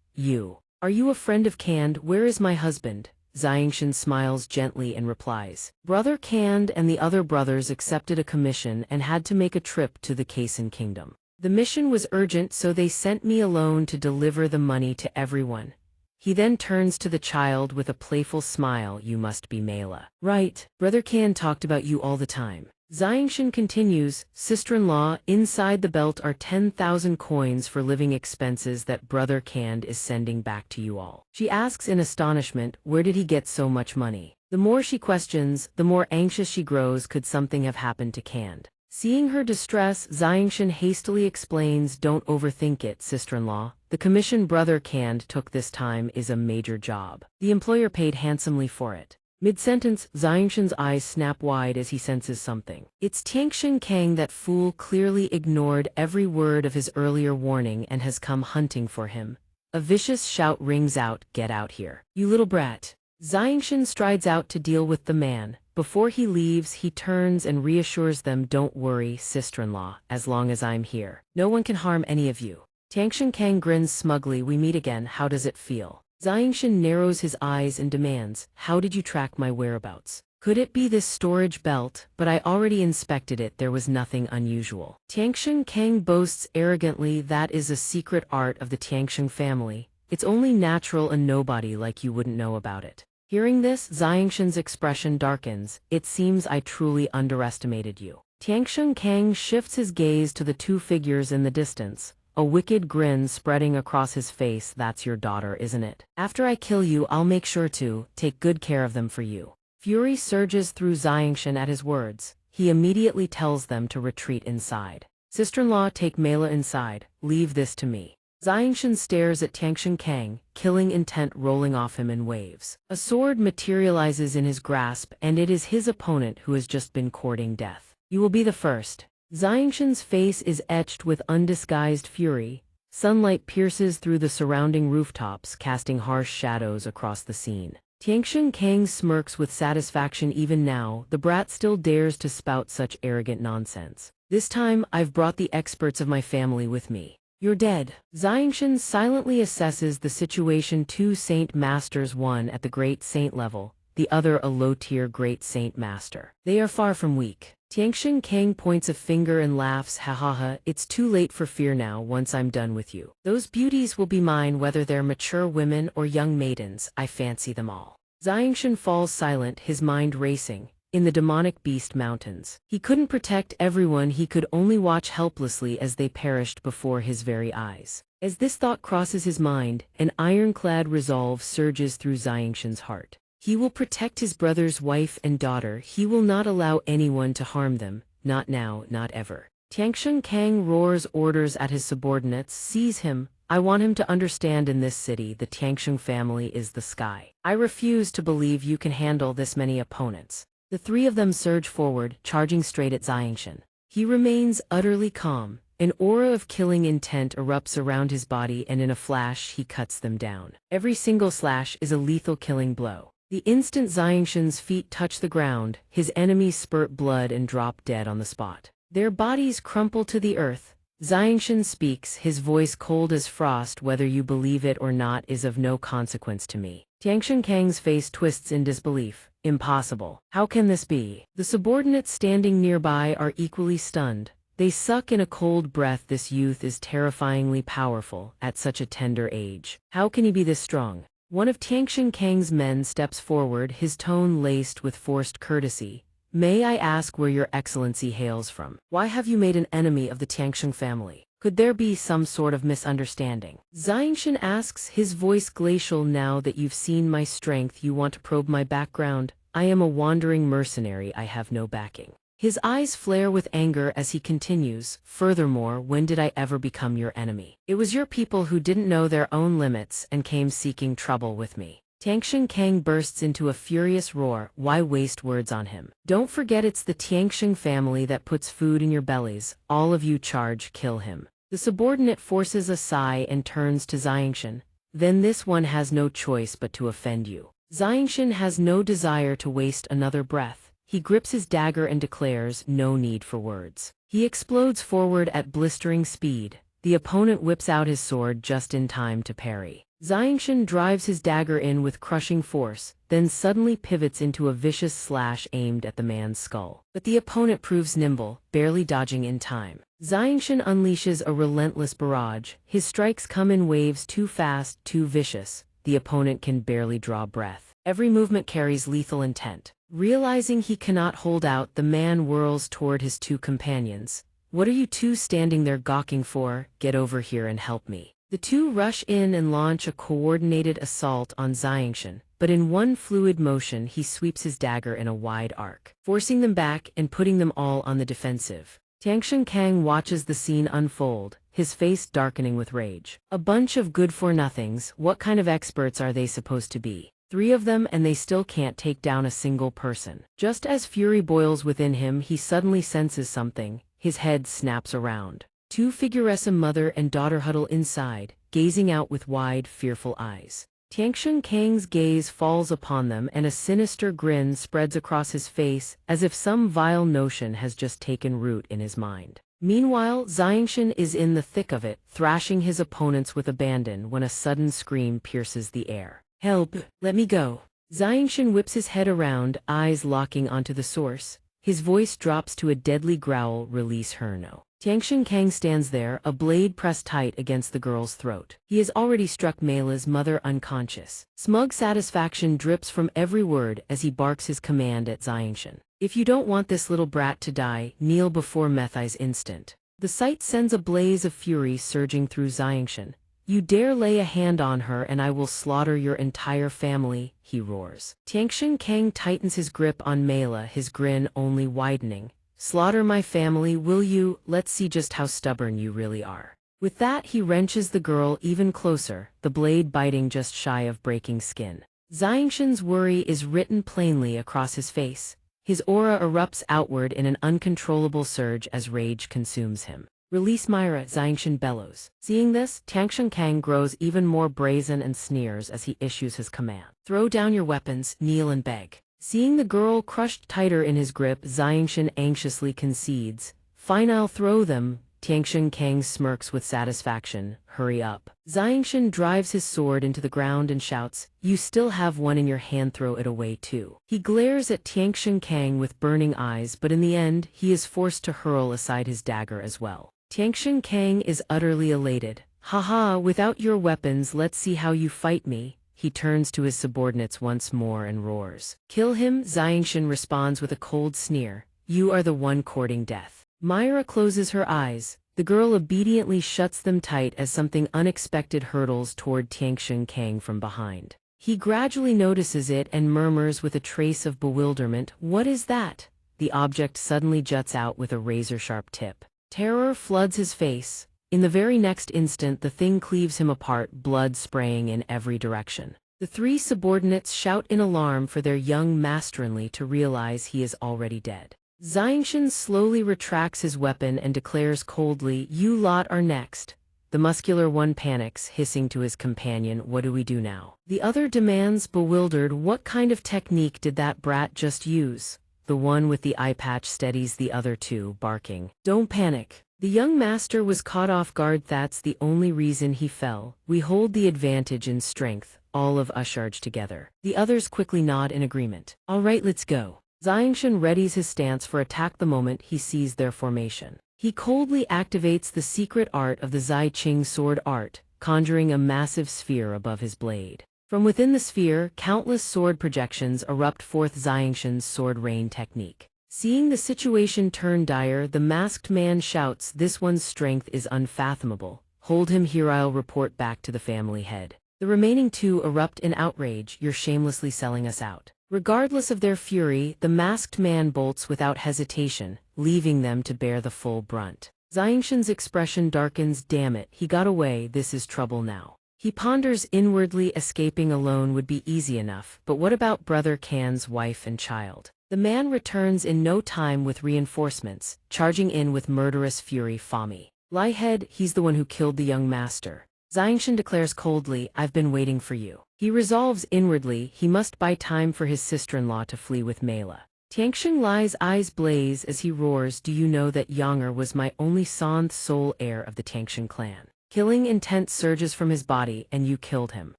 Speaker 1: are you a friend of Kan? Where is my husband? Xianxia smiles gently and replies. Brother Cand and the other brothers accepted a commission and had to make a trip to the Kaisan kingdom. The mission was urgent, so they sent me alone to deliver the money to everyone. He then turns to the child with a playful smile. You must be Mela. Right, Brother Can talked about you all the time. Xianxia continues, sister-in-law, inside the belt are 10,000 coins for living expenses that Brother Cand is sending back to you all. She asks in astonishment, where did he get so much money? The more she questions, the more anxious she grows. Could something have happened to Cand? Seeing her distress, Xianxia hastily explains, don't overthink it, sister-in-law. The commission Brother Cand took this time is a major job. The employer paid handsomely for it. Mid-sentence, Xianxia's eyes snap wide as he senses something. It's Tianxian Kang, that fool clearly ignored every word of his earlier warning and has come hunting for him. A vicious shout rings out, get out here, you little brat. Xianxia strides out to deal with the man. Before he leaves, he turns and reassures them, don't worry, sister-in-law, as long as I'm here, no one can harm any of you. Tianxian Kang grins smugly, we meet again, how does it feel? Xianxia narrows his eyes and demands, how did you track my whereabouts? Could it be this storage belt? But I already inspected it, there was nothing unusual. Tianxian Kang boasts arrogantly, that is a secret art of the Tianxian family. It's only natural, a nobody like you wouldn't know about it. Hearing this, Xianxia's expression darkens. It seems I truly underestimated you. Tianxian Kang shifts his gaze to the two figures in the distance, a wicked grin spreading across his face. That's your daughter, isn't it? After I kill you, I'll make sure to take good care of them for you. Fury surges through Xianxia at his words. He immediately tells them to retreat inside. Sister-in-law, take Mela inside, leave this to me. Xianxia stares at Tianxian Kang, killing intent rolling off him in waves. A sword materializes in his grasp, and it is his opponent who has just been courting death. You will be the first. Xianxia's face is etched with undisguised fury. Sunlight pierces through the surrounding rooftops, casting harsh shadows across the scene. Tianxian Kang smirks with satisfaction. Even now, the brat still dares to spout such arrogant nonsense. This time, I've brought the experts of my family with me. You're dead. Xianxia silently assesses the situation. Two saint masters, one at the great saint level, the other a low-tier great saint master. They are far from weak. Tianxian Kang points a finger and laughs, ha ha ha, it's too late for fear now. Once I'm done with you, those beauties will be mine, whether they're mature women or young maidens, I fancy them all. Xianxia falls silent, his mind racing. In the demonic beast mountains, he couldn't protect everyone, he could only watch helplessly as they perished before his very eyes. As this thought crosses his mind, an ironclad resolve surges through Xianxia's heart. He will protect his brother's wife and daughter, he will not allow anyone to harm them, not now, not ever. Tianxian Kang roars orders at his subordinates, seize him. I want him to understand, in this city the Tianxian family is the sky. I refuse to believe you can handle this many opponents. The three of them surge forward, charging straight at Xianxia. He remains utterly calm. An aura of killing intent erupts around his body, and in a flash he cuts them down. Every single slash is a lethal killing blow. The instant Xianxia's feet touch the ground, his enemies spurt blood and drop dead on the spot. Their bodies crumple to the earth. Xianxia speaks, his voice cold as frost, whether you believe it or not is of no consequence to me. Tianxian Kang's face twists in disbelief. Impossible. How can this be? The subordinates standing nearby are equally stunned. They suck in a cold breath. This youth is terrifyingly powerful, at such a tender age. How can he be this strong? One of Tianxian Kang's men steps forward, his tone laced with forced courtesy. May I ask where your excellency hails from? Why have you made an enemy of the Tianxian family? Could there be some sort of misunderstanding? Xianxia asks, his voice glacial. Now that you've seen my strength, you want to probe my background? I am a wandering mercenary, I have no backing. His eyes flare with anger as he continues, furthermore, when did I ever become your enemy? It was your people who didn't know their own limits and came seeking trouble with me. Tianxian Kang bursts into a furious roar. Why waste words on him? Don't forget it's the Tianxian family that puts food in your bellies. All of you charge, kill him. The subordinate forces a sigh and turns to Xianxia. Then this one has no choice but to offend you. Xianxia has no desire to waste another breath. He grips his dagger and declares, no need for words. He explodes forward at blistering speed. The opponent whips out his sword just in time to parry. Xianxia drives his dagger in with crushing force, then suddenly pivots into a vicious slash aimed at the man's skull. But the opponent proves nimble, barely dodging in time. Xianxia unleashes a relentless barrage. His strikes come in waves too fast, too vicious. The opponent can barely draw breath. Every movement carries lethal intent. Realizing he cannot hold out, the man whirls toward his two companions. "What are you two standing there gawking for? Get over here and help me." The two rush in and launch a coordinated assault on Xianxia, but in one fluid motion he sweeps his dagger in a wide arc, forcing them back and putting them all on the defensive. Tianxian Kang watches the scene unfold, his face darkening with rage. A bunch of good-for-nothings, what kind of experts are they supposed to be? 3 of them and they still can't take down a single person. Just as fury boils within him, he suddenly senses something. His head snaps around. 2 figuresque mother and daughter huddle inside, gazing out with wide, fearful eyes. Tianxian Kang's gaze falls upon them and a sinister grin spreads across his face, as if some vile notion has just taken root in his mind. Meanwhile, Xianxia is in the thick of it, thrashing his opponents with abandon when a sudden scream pierces the air. "Help! Let me go!" Xianxia whips his head around, eyes locking onto the source. His voice drops to a deadly growl, "Release her no." Tianxian Kang stands there, a blade pressed tight against the girl's throat. He has already struck Meila's mother unconscious. Smug satisfaction drips from every word as he barks his command at Xianxia. "If you don't want this little brat to die, kneel before Methai's instant." The sight sends a blaze of fury surging through Xianxia. "You dare lay a hand on her and I will slaughter your entire family," he roars. Tianxian Kang tightens his grip on Meila, his grin only widening. "Slaughter my family, will you? Let's see just how stubborn you really are." With that, he wrenches the girl even closer, the blade biting just shy of breaking skin. Xianxia's worry is written plainly across his face. His aura erupts outward in an uncontrollable surge as rage consumes him. "Release Myra," Xianxia bellows. Seeing this, Tianxian Kang grows even more brazen and sneers as he issues his command. "Throw down your weapons, kneel and beg." Seeing the girl crushed tighter in his grip, Xianxia anxiously concedes. "Fine, I'll throw them." Tianxian Kang smirks with satisfaction. "Hurry up." Xianxia drives his sword into the ground and shouts, "You still have one in your hand, throw it away too." He glares at Tianxian Kang with burning eyes, but in the end, he is forced to hurl aside his dagger as well. Tianxian Kang is utterly elated. "Haha, without your weapons, let's see how you fight me." He turns to his subordinates once more and roars. "Kill him," Xianxia responds with a cold sneer. "You are the one courting death." Myra closes her eyes. The girl obediently shuts them tight as something unexpected hurtles toward Tianxian Kang from behind. He gradually notices it and murmurs with a trace of bewilderment, "What is that?" The object suddenly juts out with a razor-sharp tip. Terror floods his face. In the very next instant, the thing cleaves him apart, blood spraying in every direction. The 3 subordinates shout in alarm for their young master-in-law to realize he is already dead. Xianxia slowly retracts his weapon and declares coldly, "You lot are next." The muscular one panics, hissing to his companion, "What do we do now?" The other demands, bewildered, "What kind of technique did that brat just use?" The one with the eye patch steadies the other 2, barking, "Don't panic." The young master was caught off guard. "That's the only reason he fell. We hold the advantage in strength." All of us charge together. The others quickly nod in agreement. "All right, let's go." Xianxia readies his stance for attack the moment he sees their formation. He coldly activates the secret art of the Zai Qing sword art, conjuring a massive sphere above his blade. From within the sphere, countless sword projections erupt forth Xianxia's sword rain technique. Seeing the situation turn dire, the masked man shouts, "This one's strength is unfathomable. Hold him here, I'll report back to the family head." The remaining 2 erupt in outrage, "You're shamelessly selling us out." Regardless of their fury, the masked man bolts without hesitation, leaving them to bear the full brunt. Xianxia's expression darkens. "Damn it, he got away, this is trouble now." He ponders inwardly. Escaping alone would be easy enough, but what about Brother Kan's wife and child? The man returns in no time with reinforcements, charging in with murderous fury. "Fami. Lie head, he's the one who killed the young master." Xianxia declares coldly, "I've been waiting for you." He resolves inwardly he must buy time for his sister-in-law to flee with Meila. Tianxian Lai's eyes blaze as he roars, "Do you know that Yanger was my only son, sole heir of the Tianxian clan? Killing intent surges from his body, and you killed him.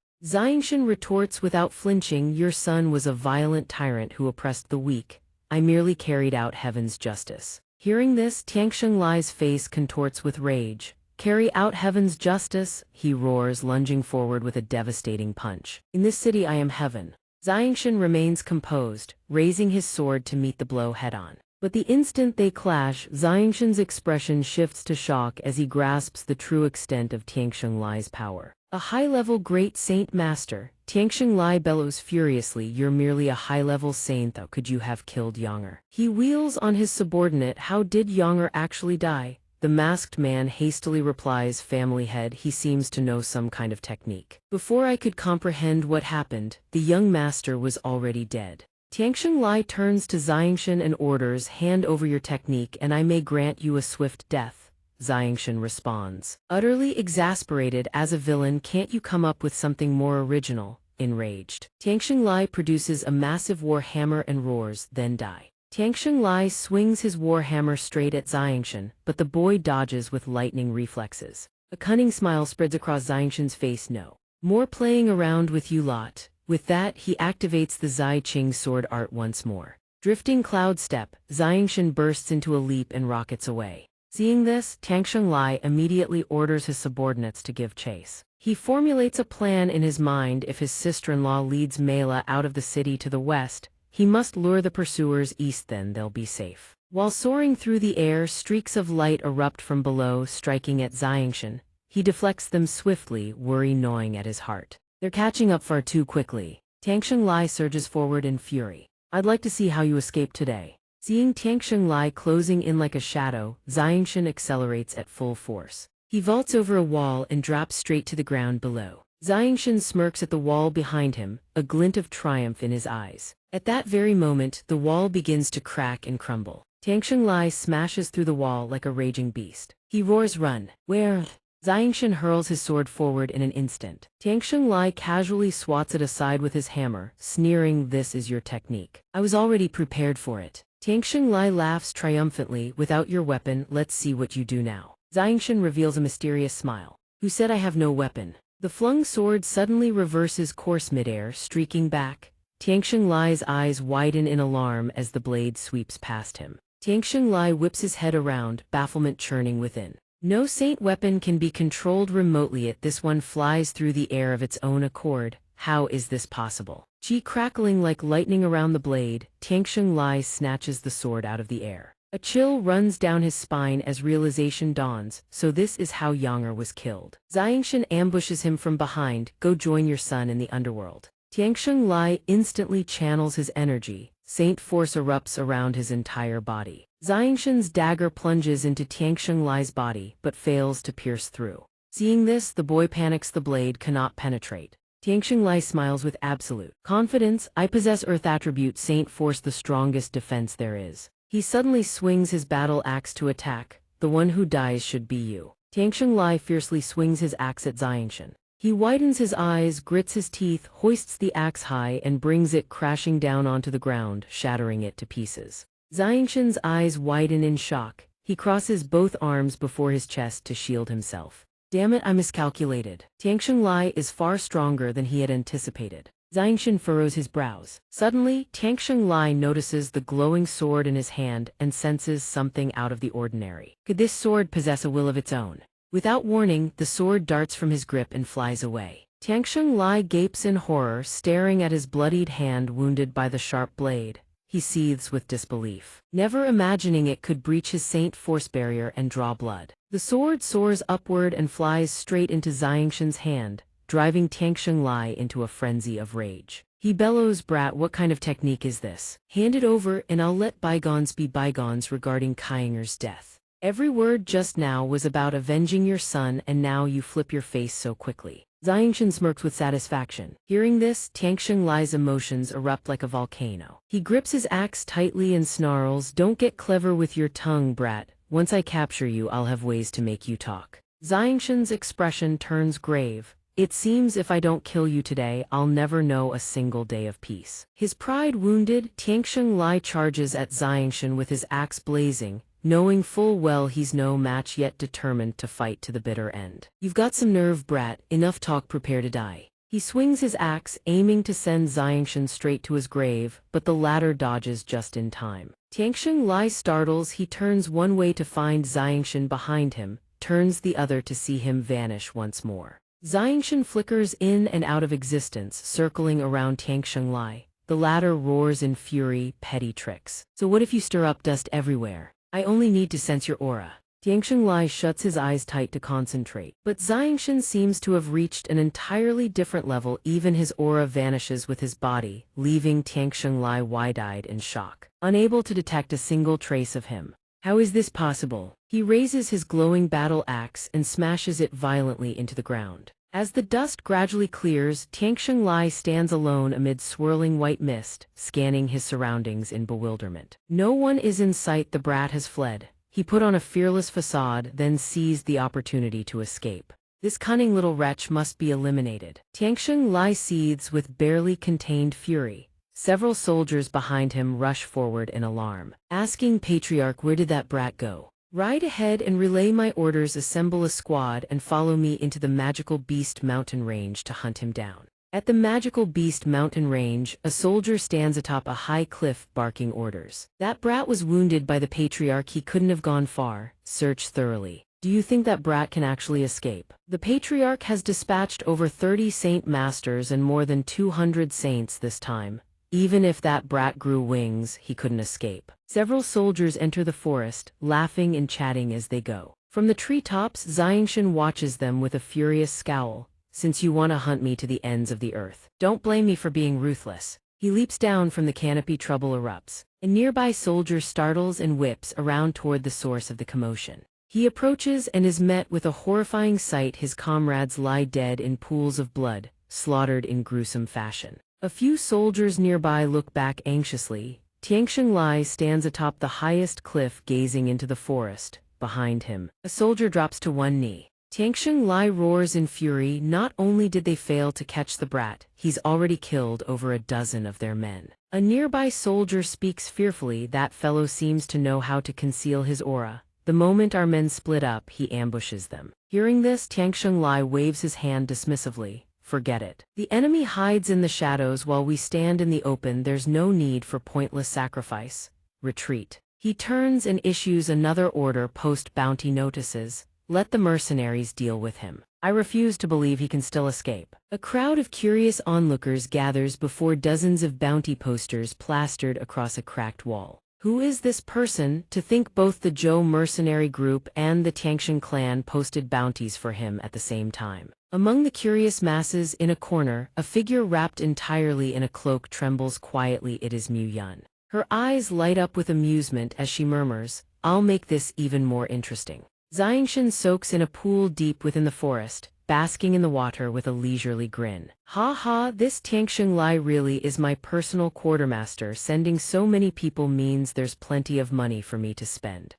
Speaker 1: Xianxia retorts without flinching, your son was a violent tyrant who oppressed the weak. I merely carried out heaven's justice. Hearing this, Tianxiang Lai's face contorts with rage. Carry out heaven's justice, he roars, lunging forward with a devastating punch. In this city I am heaven. Xianxia remains composed, raising his sword to meet the blow head-on. But the instant they clash, Xianxia's expression shifts to shock as he grasps the true extent of Tianxiang Lai's power. A high-level great saint master, Tianxiang Lai bellows furiously, you're merely a high-level saint, how could you have killed Yonger? He wheels on his subordinate, how did Yonger actually die? The masked man hastily replies, family head, he seems to know some kind of technique. Before I could comprehend what happened, the young master was already dead. Tianxiang Lai turns to Xianxia and orders, hand over your technique and I may grant you a swift death. Xianxia responds. Utterly exasperated, as a villain can't you come up with something more original? Enraged, Tianxiang Lai produces a massive war hammer and roars, then die. Tianxiang Lai swings his war hammer straight at Xianxia, but the boy dodges with lightning reflexes. A cunning smile spreads across Xianxia's face. No more playing around with you lot. With that, he activates the Zai Qing sword art once more. Drifting cloud step, Xianxia bursts into a leap and rockets away. Seeing this, Tianxiang Lai immediately orders his subordinates to give chase. He formulates a plan in his mind. If his sister-in-law leads Mela out of the city to the west, he must lure the pursuers east, then they'll be safe. While soaring through the air, streaks of light erupt from below, striking at Xianxia. He deflects them swiftly, worry gnawing at his heart. They're catching up far too quickly. Tianxiang Lai surges forward in fury. I'd like to see how you escape today. Seeing Tianxiang Lai closing in like a shadow, Xianxia accelerates at full force. He vaults over a wall and drops straight to the ground below. Xianxia smirks at the wall behind him, a glint of triumph in his eyes. At that very moment, the wall begins to crack and crumble. Tianxiang Lai smashes through the wall like a raging beast. He roars, run! Where? Xianxia hurls his sword forward in an instant. Tianxiang Lai casually swats it aside with his hammer, sneering, this is your technique. I was already prepared for it. Tianxiang Lai laughs triumphantly, without your weapon, let's see what you do now. Xianxia reveals a mysterious smile. Who said I have no weapon? The flung sword suddenly reverses course midair, streaking back. Tianxiang Lai's eyes widen in alarm as the blade sweeps past him. Tianxiang Lai whips his head around, bafflement churning within. No saint weapon can be controlled remotely, yet this one flies through the air of its own accord. How is this possible? Qi crackling like lightning around the blade, Tianxiang Lai snatches the sword out of the air. A chill runs down his spine as realization dawns, so this is how Yonger was killed. Xianxia ambushes him from behind, go join your son in the underworld. Tianxiang Lai instantly channels his energy, saint force erupts around his entire body. Xianxia's dagger plunges into Tianxiang Lai's body, but fails to pierce through. Seeing this, the boy panics, the blade cannot penetrate. Tianxiang Lai smiles with absolute confidence, I possess earth attribute saint force, the strongest defense there is. He suddenly swings his battle axe to attack, the one who dies should be you. Tianxiang Lai fiercely swings his axe at Xianxia. He widens his eyes, grits his teeth, hoists the axe high and brings it crashing down onto the ground, shattering it to pieces. Xianxia's eyes widen in shock. He crosses both arms before his chest to shield himself. Damn it, I miscalculated. Tianxiang Lai is far stronger than he had anticipated. Xianxia furrows his brows. Suddenly, Tianxiang Lai notices the glowing sword in his hand and senses something out of the ordinary. Could this sword possess a will of its own? Without warning, the sword darts from his grip and flies away. Tianxiang Lai gapes in horror, staring at his bloodied hand wounded by the sharp blade. He seethes with disbelief, never imagining it could breach his saint force barrier and draw blood. The sword soars upward and flies straight into Xianxia's hand, driving Tianxiang Lai into a frenzy of rage. He bellows, brat, what kind of technique is this? Hand it over and I'll let bygones be bygones regarding Kyenger's death. Every word just now was about avenging your son and now you flip your face so quickly. Xianxia smirks with satisfaction. Hearing this, Tianxiang Lai's emotions erupt like a volcano. He grips his axe tightly and snarls, don't get clever with your tongue, brat. Once I capture you, I'll have ways to make you talk. Xianxia's expression turns grave. It seems if I don't kill you today, I'll never know a single day of peace. His pride wounded, Tianxiang Lai charges at Xianxia with his axe blazing. knowing full well he's no match yet determined to fight to the bitter end. "You've got some nerve, brat, enough talk, prepare to die." He swings his axe, aiming to send xianxia straight to his grave, but the latter dodges just in time. Tianxing lies startles, he turns one way to find xianxia behind him, turns the other to see him vanish once more. Xianxia flickers in and out of existence, circling around Tianxing Lai. The latter roars in fury, petty tricks. "So what if you stir up dust everywhere? I only need to sense your aura." Tianxing Lai shuts his eyes tight to concentrate. But Xianxia seems to have reached an entirely different level. Even his aura vanishes with his body, leaving Tianxing Lai wide-eyed in shock, unable to detect a single trace of him. How is this possible? He raises his glowing battle axe and smashes it violently into the ground. As the dust gradually clears, Tianxing Lai stands alone amid swirling white mist, scanning his surroundings in bewilderment. No one is in sight, the brat has fled. He put on a fearless facade, then seized the opportunity to escape. This cunning little wretch must be eliminated. Tianxing Lai seethes with barely contained fury. Several soldiers behind him rush forward in alarm, asking Patriarch, "Where did that brat go?" "Ride ahead and relay my orders, assemble a squad and follow me into the Magical Beast Mountain Range to hunt him down." At the Magical Beast Mountain Range, a soldier stands atop a high cliff barking orders. "That brat was wounded by the Patriarch, he couldn't have gone far. Search thoroughly." "Do you think that brat can actually escape?" "The Patriarch has dispatched over 30 saint masters and more than 200 saints this time. Even if that brat grew wings, he couldn't escape." Several soldiers enter the forest, laughing and chatting as they go. From the treetops, Xianxia watches them with a furious scowl. "Since you want to hunt me to the ends of the earth, don't blame me for being ruthless." He leaps down from the canopy, trouble erupts. A nearby soldier startles and whips around toward the source of the commotion. He approaches and is met with a horrifying sight. His comrades lie dead in pools of blood, slaughtered in gruesome fashion. A few soldiers nearby look back anxiously. Tianxing Lai stands atop the highest cliff, gazing into the forest. Behind him, a soldier drops to one knee. Tianxing Lai roars in fury. Not only did they fail to catch the brat, he's already killed over a dozen of their men. A nearby soldier speaks fearfully. "That fellow seems to know how to conceal his aura. The moment our men split up, he ambushes them." Hearing this, Tianxing Lai waves his hand dismissively. "Forget it. The enemy hides in the shadows while we stand in the open. There's no need for pointless sacrifice. Retreat." He turns and issues another order, post bounty notices. "Let the mercenaries deal with him. I refuse to believe he can still escape." A crowd of curious onlookers gathers before dozens of bounty posters plastered across a cracked wall. Who is this person? To think both the Zhou mercenary group and the Tianxing clan posted bounties for him at the same time. Among the curious masses, in a corner, a figure wrapped entirely in a cloak trembles quietly. It is Mu Yun. Her eyes light up with amusement as she murmurs, "I'll make this even more interesting." Xianxia soaks in a pool deep within the forest, basking in the water with a leisurely grin. "Ha ha, this Tianxing Lai really is my personal quartermaster. Sending so many people means there's plenty of money for me to spend."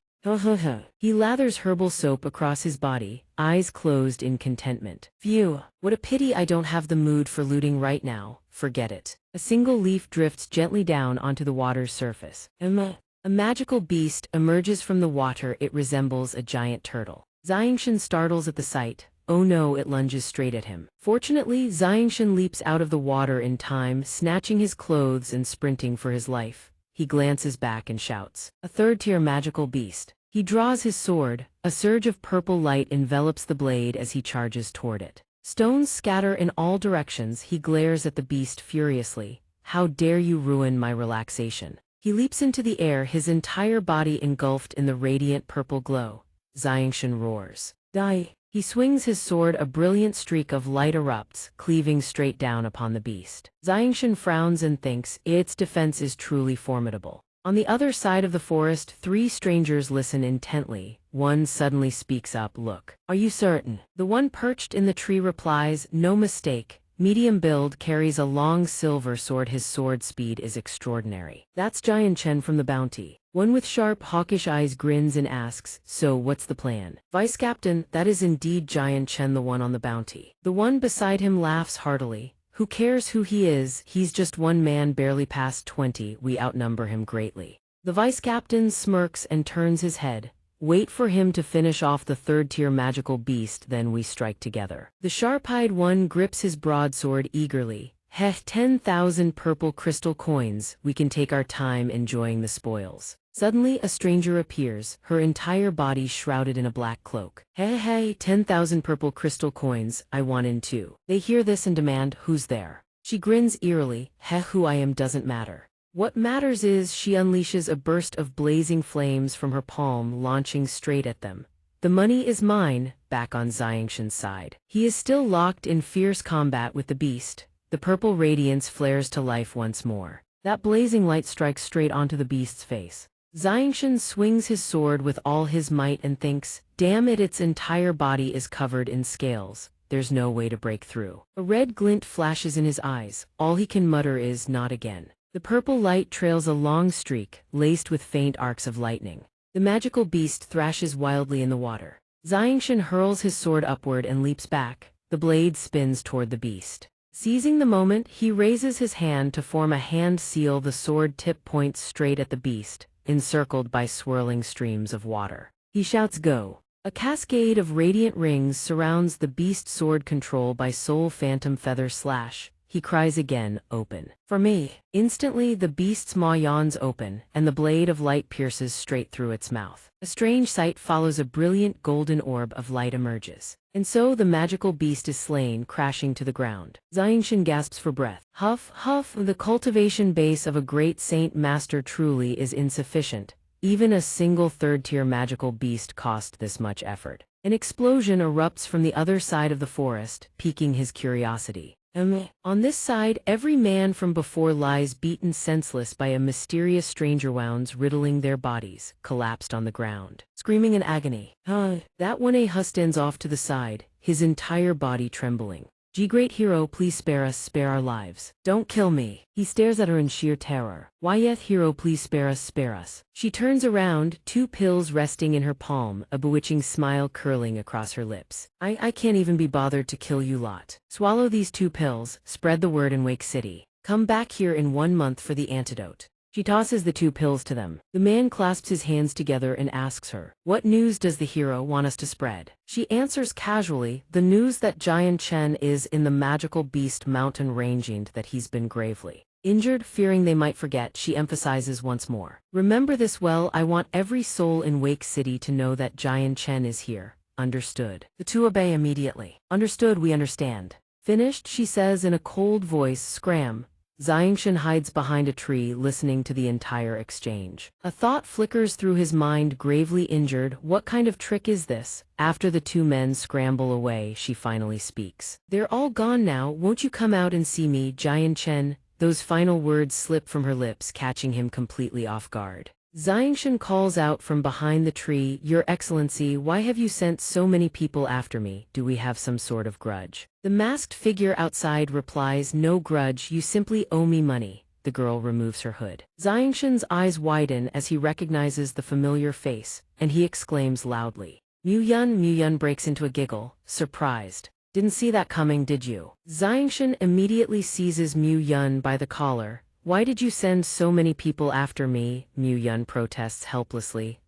Speaker 1: He lathers herbal soap across his body, eyes closed in contentment. "Phew, what a pity I don't have the mood for looting right now. Forget it." A single leaf drifts gently down onto the water's surface. A magical beast emerges from the water. It resembles a giant turtle. Xianxia startles at the sight. Oh no, it lunges straight at him. Fortunately, Xianxia leaps out of the water in time, snatching his clothes and sprinting for his life. He glances back and shouts, "A third-tier magical beast." He draws his sword. A surge of purple light envelops the blade as he charges toward it. Stones scatter in all directions. He glares at the beast furiously. "How dare you ruin my relaxation?" He leaps into the air, his entire body engulfed in the radiant purple glow. Xianxia roars, "Die!" He swings his sword. A brilliant streak of light erupts, cleaving straight down upon the beast. Xianxia frowns and thinks, its defense is truly formidable. On the other side of the forest, three strangers listen intently. One suddenly speaks up, "Look. Are you certain?" The one perched in the tree replies, "No mistake. Medium build, carries a long silver sword. His sword speed is extraordinary." "That's Xianxia from the bounty." One with sharp, hawkish eyes grins and asks, "So what's the plan?" "Vice Captain, that is indeed Xianxia, the one on the bounty." The one beside him laughs heartily. "Who cares who he is? He's just one man, barely past 20. We outnumber him greatly." The vice-captain smirks and turns his head. Wait for him to finish off the third-tier magical beast, then we strike together. The sharp-eyed one grips his broadsword eagerly. Heh, 10,000 purple crystal coins, we can take our time enjoying the spoils. Suddenly a stranger appears, her entire body shrouded in a black cloak. Hey, 10,000 purple crystal coins, I want in too. They hear this and demand, who's there? She grins eerily, who I am doesn't matter. What matters is she unleashes a burst of blazing flames from her palm, launching straight at them. The money is mine, back on xianxia's side. He is still locked in fierce combat with the beast. The purple radiance flares to life once more. That blazing light strikes straight onto the beast's face. Xianxia swings his sword with all his might and thinks, damn it, its entire body is covered in scales. There's no way to break through. A red glint flashes in his eyes. All he can mutter is, not again. The purple light trails a long streak, laced with faint arcs of lightning. The magical beast thrashes wildly in the water. Xianxia hurls his sword upward and leaps back. The blade spins toward the beast. Seizing the moment, he raises his hand to form a hand seal. The sword tip points straight at the beast, encircled by swirling streams of water. He shouts, go. A cascade of radiant rings surrounds the beast's sword, controlled by soul phantom feather slash. He cries again, open. For me. Instantly the beast's maw yawns open, and the blade of light pierces straight through its mouth. A strange sight follows. A brilliant golden orb of light emerges. And so the magical beast is slain, crashing to the ground. Xianxia gasps for breath. Huff, huff, the cultivation base of a great saint master truly is insufficient. Even a single third-tier magical beast cost this much effort. An explosion erupts from the other side of the forest, piquing his curiosity. On this side, every man from before lies beaten senseless by a mysterious stranger. Wounds riddling their bodies, collapsed on the ground, screaming in agony. That one stands off to the side, his entire body trembling. Great hero, please spare us, spare our lives. Don't kill me. He stares at her in sheer terror. Hero, please spare us, spare us. She turns around, 2 pills resting in her palm, a bewitching smile curling across her lips. I can't even be bothered to kill you lot. Swallow these 2 pills, spread the word in Wake City. Come back here in 1 month for the antidote. She tosses the 2 pills to them. The man clasps his hands together and asks her, what news does the hero want us to spread? She answers casually, the news that Xianxia is in the magical beast mountain ranging, that he's been gravely injured. Fearing they might forget, she emphasizes once more. Remember this well, I want every soul in Wake City to know that Xianxia is here. Understood. The 2 obey immediately. Understood, we understand. Finished, she says in a cold voice. Scram. Xianxia hides behind a tree, listening to the entire exchange. A thought flickers through his mind. Gravely injured, what kind of trick is this? After the 2 men scramble away, she finally speaks. They're all gone now, won't you come out and see me, Xianxia? Those final words slip from her lips, catching him completely off guard. Xianxia calls out from behind the tree, Your Excellency, why have you sent so many people after me? Do we have some sort of grudge? The masked figure outside replies, No grudge, you simply owe me money. The girl removes her hood. Xianxia's eyes widen as he recognizes the familiar face, and he exclaims loudly. Mu Yun breaks into a giggle, surprised. Didn't see that coming, did you? Xianxia immediately seizes Mu Yun by the collar. Why did you send so many people after me? Mu Yun protests helplessly.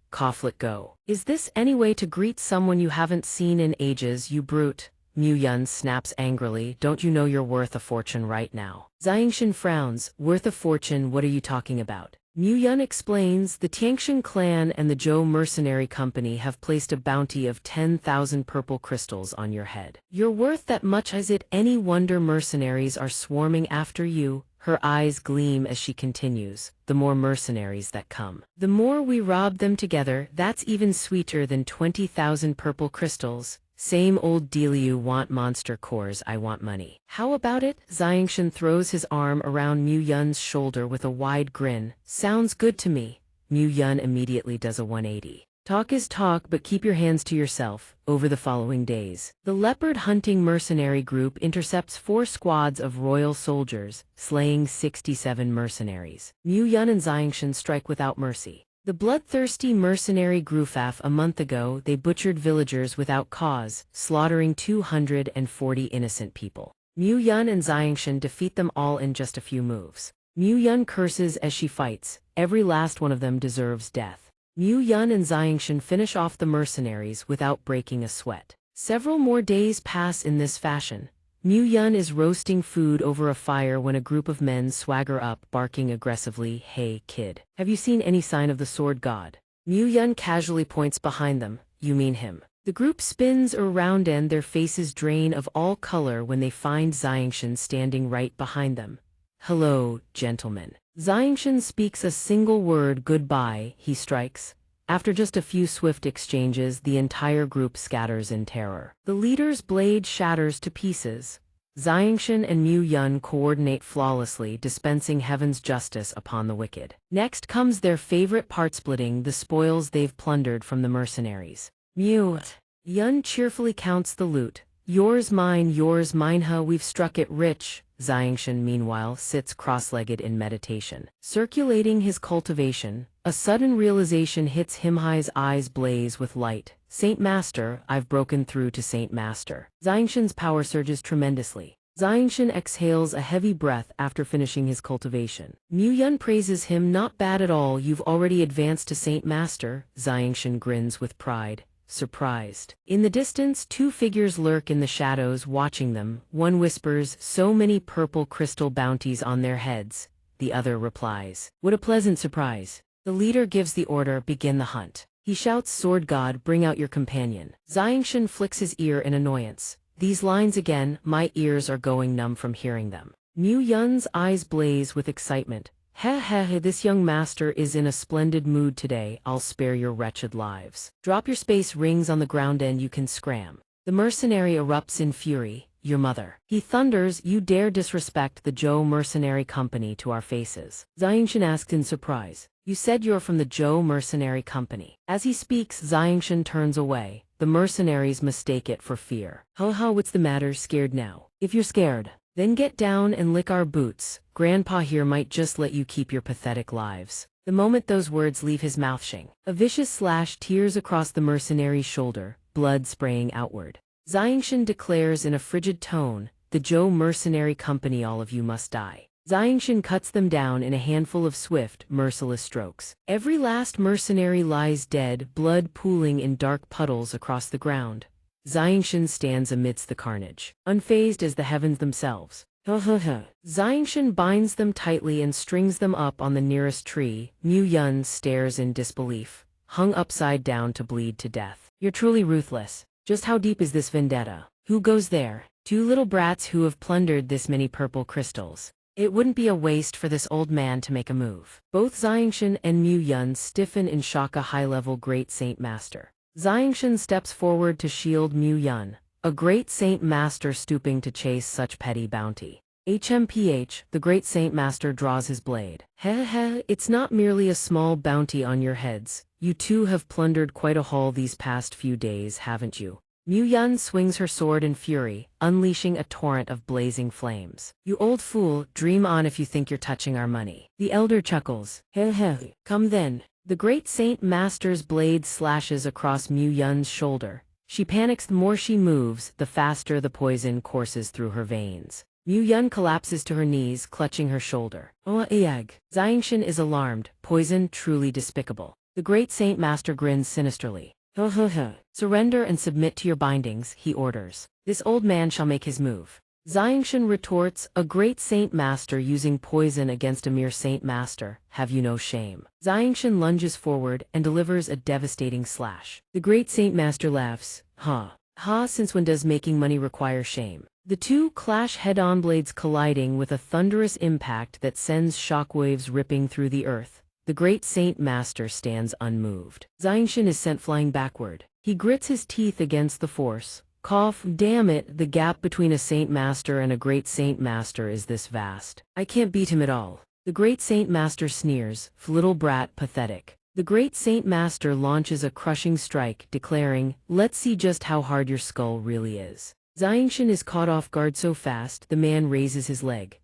Speaker 1: Let go. Is this any way to greet someone you haven't seen in ages, you brute? Mu Yun snaps angrily. Don't you know you're worth a fortune right now? Xianxia frowns. Worth a fortune, what are you talking about? Mu Yun explains, the Tianxian clan and the Zhou mercenary company have placed a bounty of 10,000 purple crystals on your head. You're worth that much. Is it any wonder mercenaries are swarming after you? Her eyes gleam as she continues, the more mercenaries that come, the more we rob them together. That's even sweeter than 20,000 purple crystals. Same old deal, you want monster cores, I want money. How about it? Xianxia throws his arm around Mu Yun's shoulder with a wide grin. Sounds good to me. Mu Yun immediately does a 180. Talk is talk, but keep your hands to yourself. Over the following days, the leopard hunting mercenary group intercepts 4 squads of royal soldiers, slaying 67 mercenaries. Mu Yun and Xianxia strike without mercy. The bloodthirsty mercenary Grufaf. A month ago, they butchered villagers without cause, slaughtering 240 innocent people. Mu Yun and Xianxia defeat them all in just a few moves. Mu Yun curses as she fights. Every last one of them deserves death. Mu Yun and xianxia finish off the mercenaries without breaking a sweat. Several more days pass in this fashion. Mu Yun is roasting food over a fire when a group of men swagger up, barking aggressively, "Hey, kid. Have you seen any sign of the sword god?" Mu Yun casually points behind them. "You mean him." The group spins around and their faces drain of all color when they find xianxia standing right behind them. "Hello, gentlemen." Xianxia speaks a single word, "Goodbye," he strikes. After just a few swift exchanges, the entire group scatters in terror. The leader's blade shatters to pieces. Xianxia and Mu Yun coordinate flawlessly, dispensing heaven's justice upon the wicked. Next comes their favorite part, splitting the spoils they've plundered from the mercenaries. Mu Yun cheerfully counts the loot. Yours, mine, huh, we've struck it rich." Xianxia, meanwhile, sits cross-legged in meditation, circulating his cultivation. A sudden realization hits him. His eyes blaze with light. "Saint Master, I've broken through to Saint Master." Xianxia's power surges tremendously. Xianxia exhales a heavy breath after finishing his cultivation. Mu Yun praises him. "Not bad at all, you've already advanced to Saint Master." Xianxia grins with pride, surprised. In the distance, two figures lurk in the shadows, watching them. One whispers, "So many purple crystal bounties on their heads." The other replies, "What a pleasant surprise." The leader gives the order, "Begin the hunt." He shouts, "Sword god, bring out your companion." Xianxia flicks his ear in annoyance. These lines again, my ears are going numb from hearing them. Mu Yun's eyes blaze with excitement. "Heh, this young master is in a splendid mood today. I'll spare your wretched lives. Drop your space rings on the ground and you can scram." The mercenary erupts in fury. "Your mother." He thunders, "You dare disrespect the Zhou mercenary company to our faces." Xianxia asks in surprise, "You said you're from the Zhou mercenary company." As he speaks, Xianxia turns away. The mercenaries mistake it for fear. "Ha, what's the matter, scared now? If you're scared, then get down and lick our boots. Grandpa here might just let you keep your pathetic lives." The moment those words leave his mouth, a vicious slash tears across the mercenary's shoulder, blood spraying outward. Xianxia declares in a frigid tone, "The Zhou mercenary company, all of you must die." Xianxia cuts them down in a handful of swift, merciless strokes. Every last mercenary lies dead, blood pooling in dark puddles across the ground. Xianxia stands amidst the carnage, unfazed as the heavens themselves. Xianxia binds them tightly and strings them up on the nearest tree. Mu Yun stares in disbelief, hung upside down to bleed to death. "You're truly ruthless. Just how deep is this vendetta? Who goes there? Two little brats who have plundered this many purple crystals. It wouldn't be a waste for this old man to make a move." Both Xianxia and Mu Yun stiffen in shock. "A high-level great Saint Master." Xianxia steps forward to shield Mu Yun. "A great Saint Master stooping to chase such petty bounty." The great Saint Master draws his blade. It's not merely a small bounty on your heads. You too have plundered quite a haul these past few days, haven't you?" Mu Yun swings her sword in fury, unleashing a torrent of blazing flames. "You old fool, dream on if you think you're touching our money." The elder chuckles. Come then." The great Saint Master's blade slashes across Mu Yun's shoulder. She panics. The more she moves, the faster the poison courses through her veins. Mu Yun collapses to her knees, clutching her shoulder. Xianxia is alarmed. Poison, truly despicable. The great Saint Master grins sinisterly. "Surrender and submit to your bindings," he orders. "This old man shall make his move." Xianxia retorts, "A great Saint Master using poison against a mere Saint Master, have you no shame?" Xianxia lunges forward and delivers a devastating slash. The great Saint Master laughs. Since when does making money require shame?" The two clash head-on, blades colliding with a thunderous impact that sends shockwaves ripping through the earth. The great Saint Master stands unmoved. Xianxia is sent flying backward. He grits his teeth against the force. Cough, "Damn it, the gap between a Saint Master and a great Saint Master is this vast. I can't beat him at all." The great Saint Master sneers, "Little brat, pathetic." The great Saint Master launches a crushing strike, declaring, "Let's see just how hard your skull really is." Xianxia is caught off guard so fast, the man raises his leg.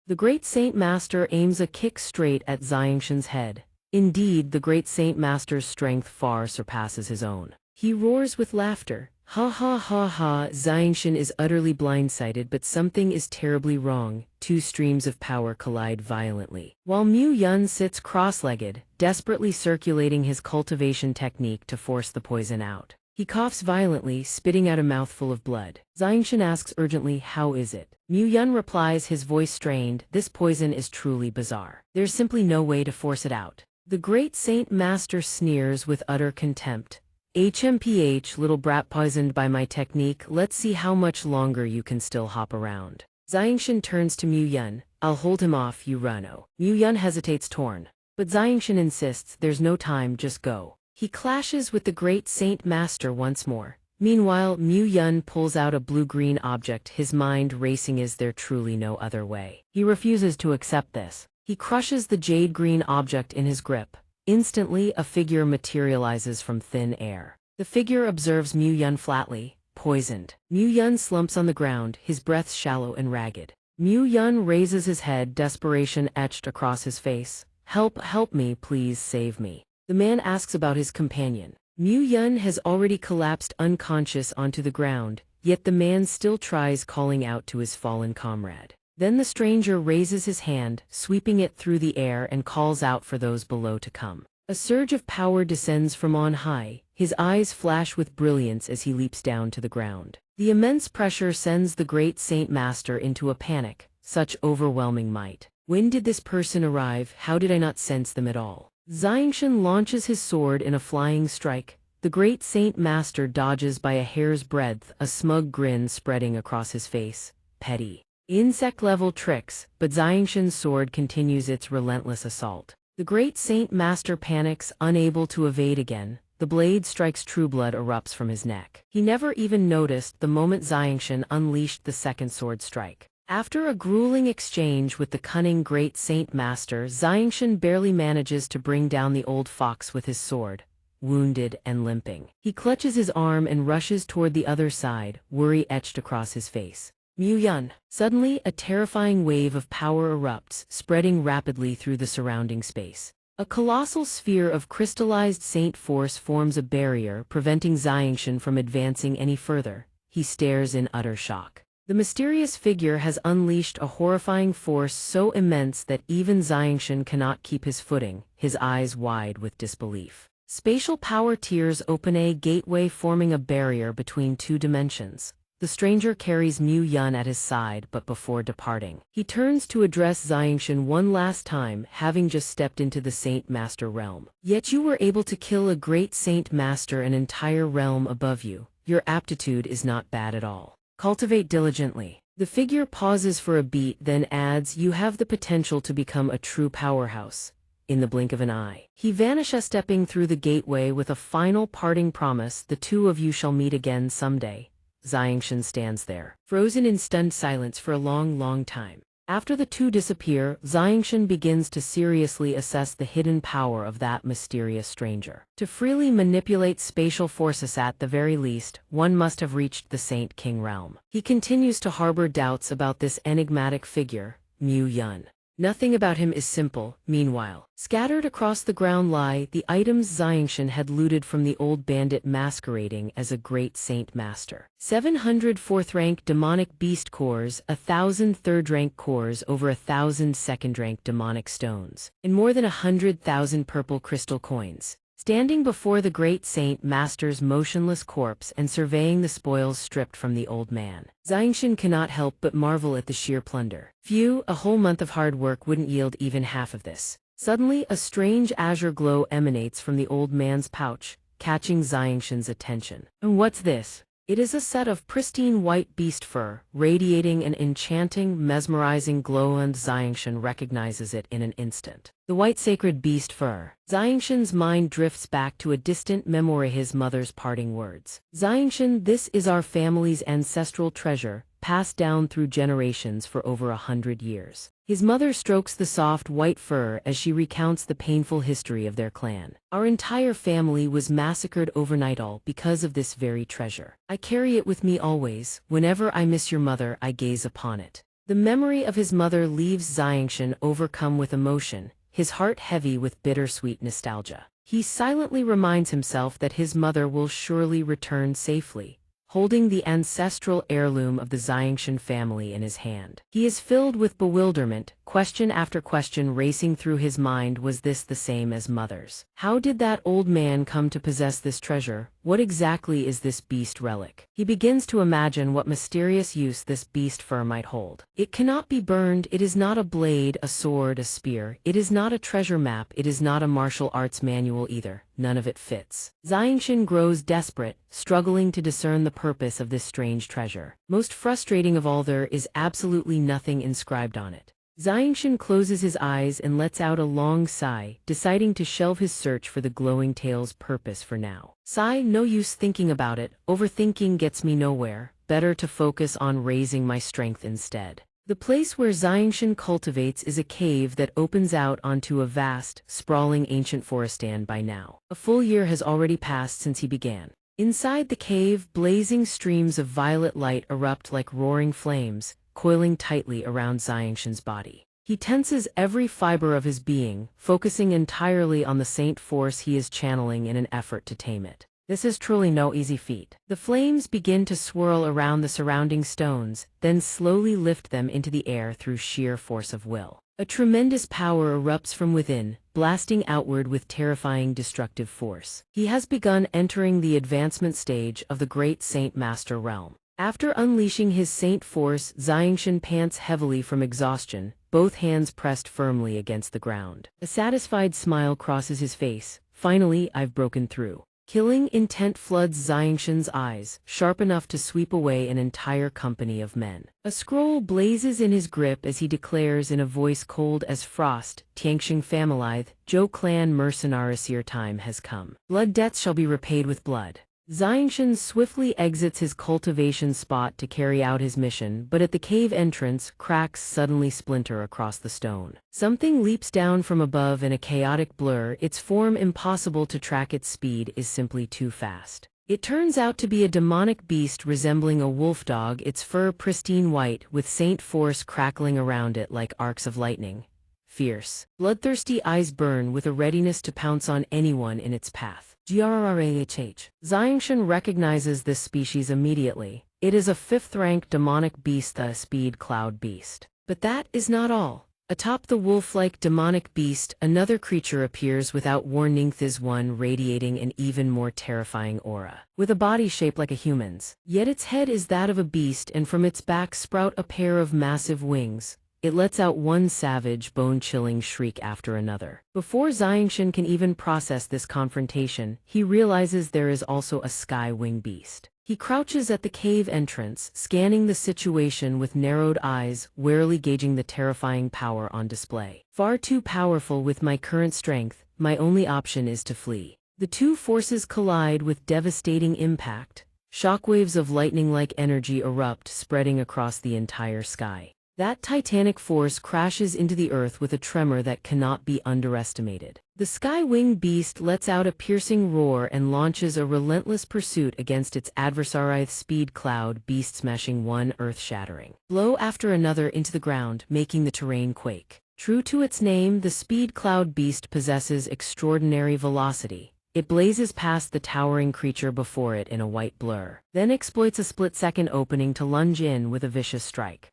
Speaker 1: The great Saint Master aims a kick straight at Xianxia's head. Indeed, the great Saint Master's strength far surpasses his own. He roars with laughter. Ha ha ha ha, Xianxia is utterly blindsided, but something is terribly wrong. Two streams of power collide violently. While Mu Yun sits cross-legged, desperately circulating his cultivation technique to force the poison out. He coughs violently, spitting out a mouthful of blood. Xianxia asks urgently, "How is it?" Mu Yun replies, his voice strained, "This poison is truly bizarre. There's simply no way to force it out." The great Saint Master sneers with utter contempt. "HMPH, little brat, poisoned by my technique, let's see how much longer you can still hop around." Xianxia turns to Mu Yun, "I'll hold him off, you run." Mu Yun hesitates, torn. But Xianxia insists, "There's no time, just go." He clashes with the great Saint Master once more. Meanwhile, Mu Yun pulls out a blue-green object, his mind racing. Is there truly no other way? He refuses to accept this. He crushes the jade-green object in his grip. Instantly, a figure materializes from thin air. The figure observes Mu Yun flatly, poisoned. Mu Yun slumps on the ground, his breath shallow and ragged. Mu Yun raises his head, desperation etched across his face. Help me, please save me." The man asks about his companion. Mu Yun has already collapsed unconscious onto the ground, yet the man still tries calling out to his fallen comrade. Then the stranger raises his hand, sweeping it through the air, and calls out for those below to come. A surge of power descends from on high, his eyes flash with brilliance as he leaps down to the ground. The immense pressure sends the great Saint Master into a panic, such overwhelming might. When did this person arrive? How did I not sense them at all? Xianxia launches his sword in a flying strike. The great Saint Master dodges by a hair's breadth, a smug grin spreading across his face. Petty, insect-level tricks, but Xianxia's sword continues its relentless assault. The great Saint Master panics, unable to evade again. The blade strikes, true blood erupts from his neck. He never even noticed the moment Xianxia unleashed the second sword strike. After a grueling exchange with the cunning great Saint Master, Xianxia barely manages to bring down the old fox with his sword. Wounded and limping, he clutches his arm and rushes toward the other side, worry etched across his face. Mu Yun. Suddenly, a terrifying wave of power erupts, spreading rapidly through the surrounding space. A colossal sphere of crystallized saint force forms a barrier, preventing Xianxia from advancing any further. He stares in utter shock. The mysterious figure has unleashed a horrifying force so immense that even Xianxia cannot keep his footing, his eyes wide with disbelief. Spatial power tears open a gateway, forming a barrier between two dimensions. The stranger carries Mu Yun at his side, but before departing, he turns to address Xianxia one last time, having just stepped into the Saint Master realm. Yet you were able to kill a great Saint Master, an entire realm above you. Your aptitude is not bad at all. Cultivate diligently. The figure pauses for a beat, then adds, "You have the potential to become a true powerhouse." In the blink of an eye, he vanishes, stepping through the gateway with a final parting promise, "The two of you shall meet again someday." Xianxia stands there, frozen in stunned silence for a long time. After the two disappear, Xianxia begins to seriously assess the hidden power of that mysterious stranger. To freely manipulate spatial forces, at the very least, one must have reached the Saint King realm. He continues to harbor doubts about this enigmatic figure, Mu Yun. Nothing about him is simple. Meanwhile, scattered across the ground lie the items Xianxia had looted from the old bandit masquerading as a great Saint Master. 700 4th-rank demonic beast cores, 1,000 3rd-rank cores, over 1,000 2nd-rank demonic stones, and more than 100,000 purple crystal coins. Standing before the great Saint Master's motionless corpse and surveying the spoils stripped from the old man, Xianxia cannot help but marvel at the sheer plunder. Phew, a whole month of hard work wouldn't yield even half of this. Suddenly, a strange azure glow emanates from the old man's pouch, catching Xianxia's attention. And what's this? It is a set of pristine white beast fur, radiating an enchanting, mesmerizing glow, and Xianxia recognizes it in an instant. The white sacred beast fur. Xianxia's mind drifts back to a distant memory, his mother's parting words. "Xianxia, this is our family's ancestral treasure, passed down through generations for over 100 years. His mother strokes the soft white fur as she recounts the painful history of their clan. "Our entire family was massacred overnight, all because of this very treasure. I carry it with me always. Whenever I miss your mother, I gaze upon it." The memory of his mother leaves Xianxia overcome with emotion, his heart heavy with bittersweet nostalgia. He silently reminds himself that his mother will surely return safely, holding the ancestral heirloom of the xianxia family in his hand. He is filled with bewilderment, question after question racing through his mind. Was this the same as mother's? How did that old man come to possess this treasure? What exactly is this beast relic? He begins to imagine what mysterious use this beast fur might hold. It cannot be burned, it is not a blade, a sword, a spear, it is not a treasure map, it is not a martial arts manual either. None of it fits. Xianxia grows desperate, struggling to discern the purpose of this strange treasure. Most frustrating of all, there is absolutely nothing inscribed on it. Xianxia closes his eyes and lets out a long sigh, deciding to shelve his search for the glowing tale's purpose for now. Sigh, no use thinking about it, overthinking gets me nowhere, better to focus on raising my strength instead. The place where Xianxia cultivates is a cave that opens out onto a vast, sprawling ancient forestland by now. A full year has already passed since he began. Inside the cave, blazing streams of violet light erupt like roaring flames, coiling tightly around Xianxia's body. He tenses every fiber of his being, focusing entirely on the saint force he is channeling in an effort to tame it. This is truly no easy feat. The flames begin to swirl around the surrounding stones, then slowly lift them into the air through sheer force of will. A tremendous power erupts from within, blasting outward with terrifying destructive force. He has begun entering the advancement stage of the great Saint Master realm. After unleashing his saint force, Xianxia pants heavily from exhaustion, both hands pressed firmly against the ground. A satisfied smile crosses his face. Finally, I've broken through. Killing intent floods Xianxia's eyes, sharp enough to sweep away an entire company of men. A scroll blazes in his grip as he declares in a voice cold as frost, Tianxing Familithe, Zhou clan mercenaries, your time has come. Blood debts shall be repaid with blood. Xianxia swiftly exits his cultivation spot to carry out his mission, but at the cave entrance, cracks suddenly splinter across the stone. Something leaps down from above in a chaotic blur, its form impossible to track, its speed is simply too fast. It turns out to be a demonic beast resembling a wolf dog, its fur pristine white, with saint force crackling around it like arcs of lightning. Fierce, bloodthirsty eyes burn with a readiness to pounce on anyone in its path. Grrrrhh. Xianxia recognizes this species immediately. It is a 5th-rank demonic beast, the speed cloud beast. But that is not all. Atop the wolf-like demonic beast, another creature appears without warning, this one radiating an even more terrifying aura. With a body shaped like a human's, yet its head is that of a beast, and from its back sprout a pair of massive wings. It lets out one savage, bone-chilling shriek after another. Before Xianxia can even process this confrontation, he realizes there is also a sky-wing beast. He crouches at the cave entrance, scanning the situation with narrowed eyes, warily gauging the terrifying power on display. Far too powerful with my current strength, my only option is to flee. The two forces collide with devastating impact. Shockwaves of lightning-like energy erupt, spreading across the entire sky. That titanic force crashes into the earth with a tremor that cannot be underestimated. The sky-winged beast lets out a piercing roar and launches a relentless pursuit against its adversary, the speed cloud beast, smashing one earth-shattering blow after another into the ground, making the terrain quake. True to its name, the speed cloud beast possesses extraordinary velocity. It blazes past the towering creature before it in a white blur, then exploits a split-second opening to lunge in with a vicious strike.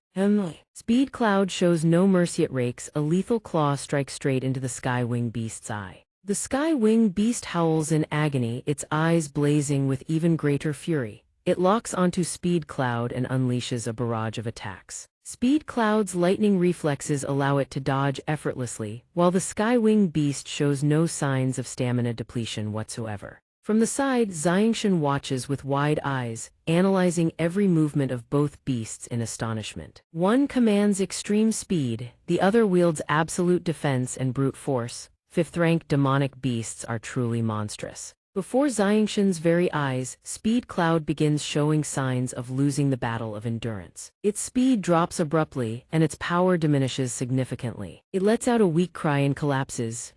Speaker 1: Speed Cloud shows no mercy, it rakes a lethal claw strike straight into the Sky-Wing Beast's eye. The Sky-Wing Beast howls in agony, its eyes blazing with even greater fury. It locks onto Speed Cloud and unleashes a barrage of attacks. Speed Cloud's lightning reflexes allow it to dodge effortlessly, while the Sky-Wing Beast shows no signs of stamina depletion whatsoever. From the side, Xianxia watches with wide eyes, analyzing every movement of both beasts in astonishment. One commands extreme speed, the other wields absolute defense and brute force. 5th-rank demonic beasts are truly monstrous. Before Xianxia's very eyes, Speed Cloud begins showing signs of losing the battle of endurance. Its speed drops abruptly, and its power diminishes significantly. It lets out a weak cry and collapses.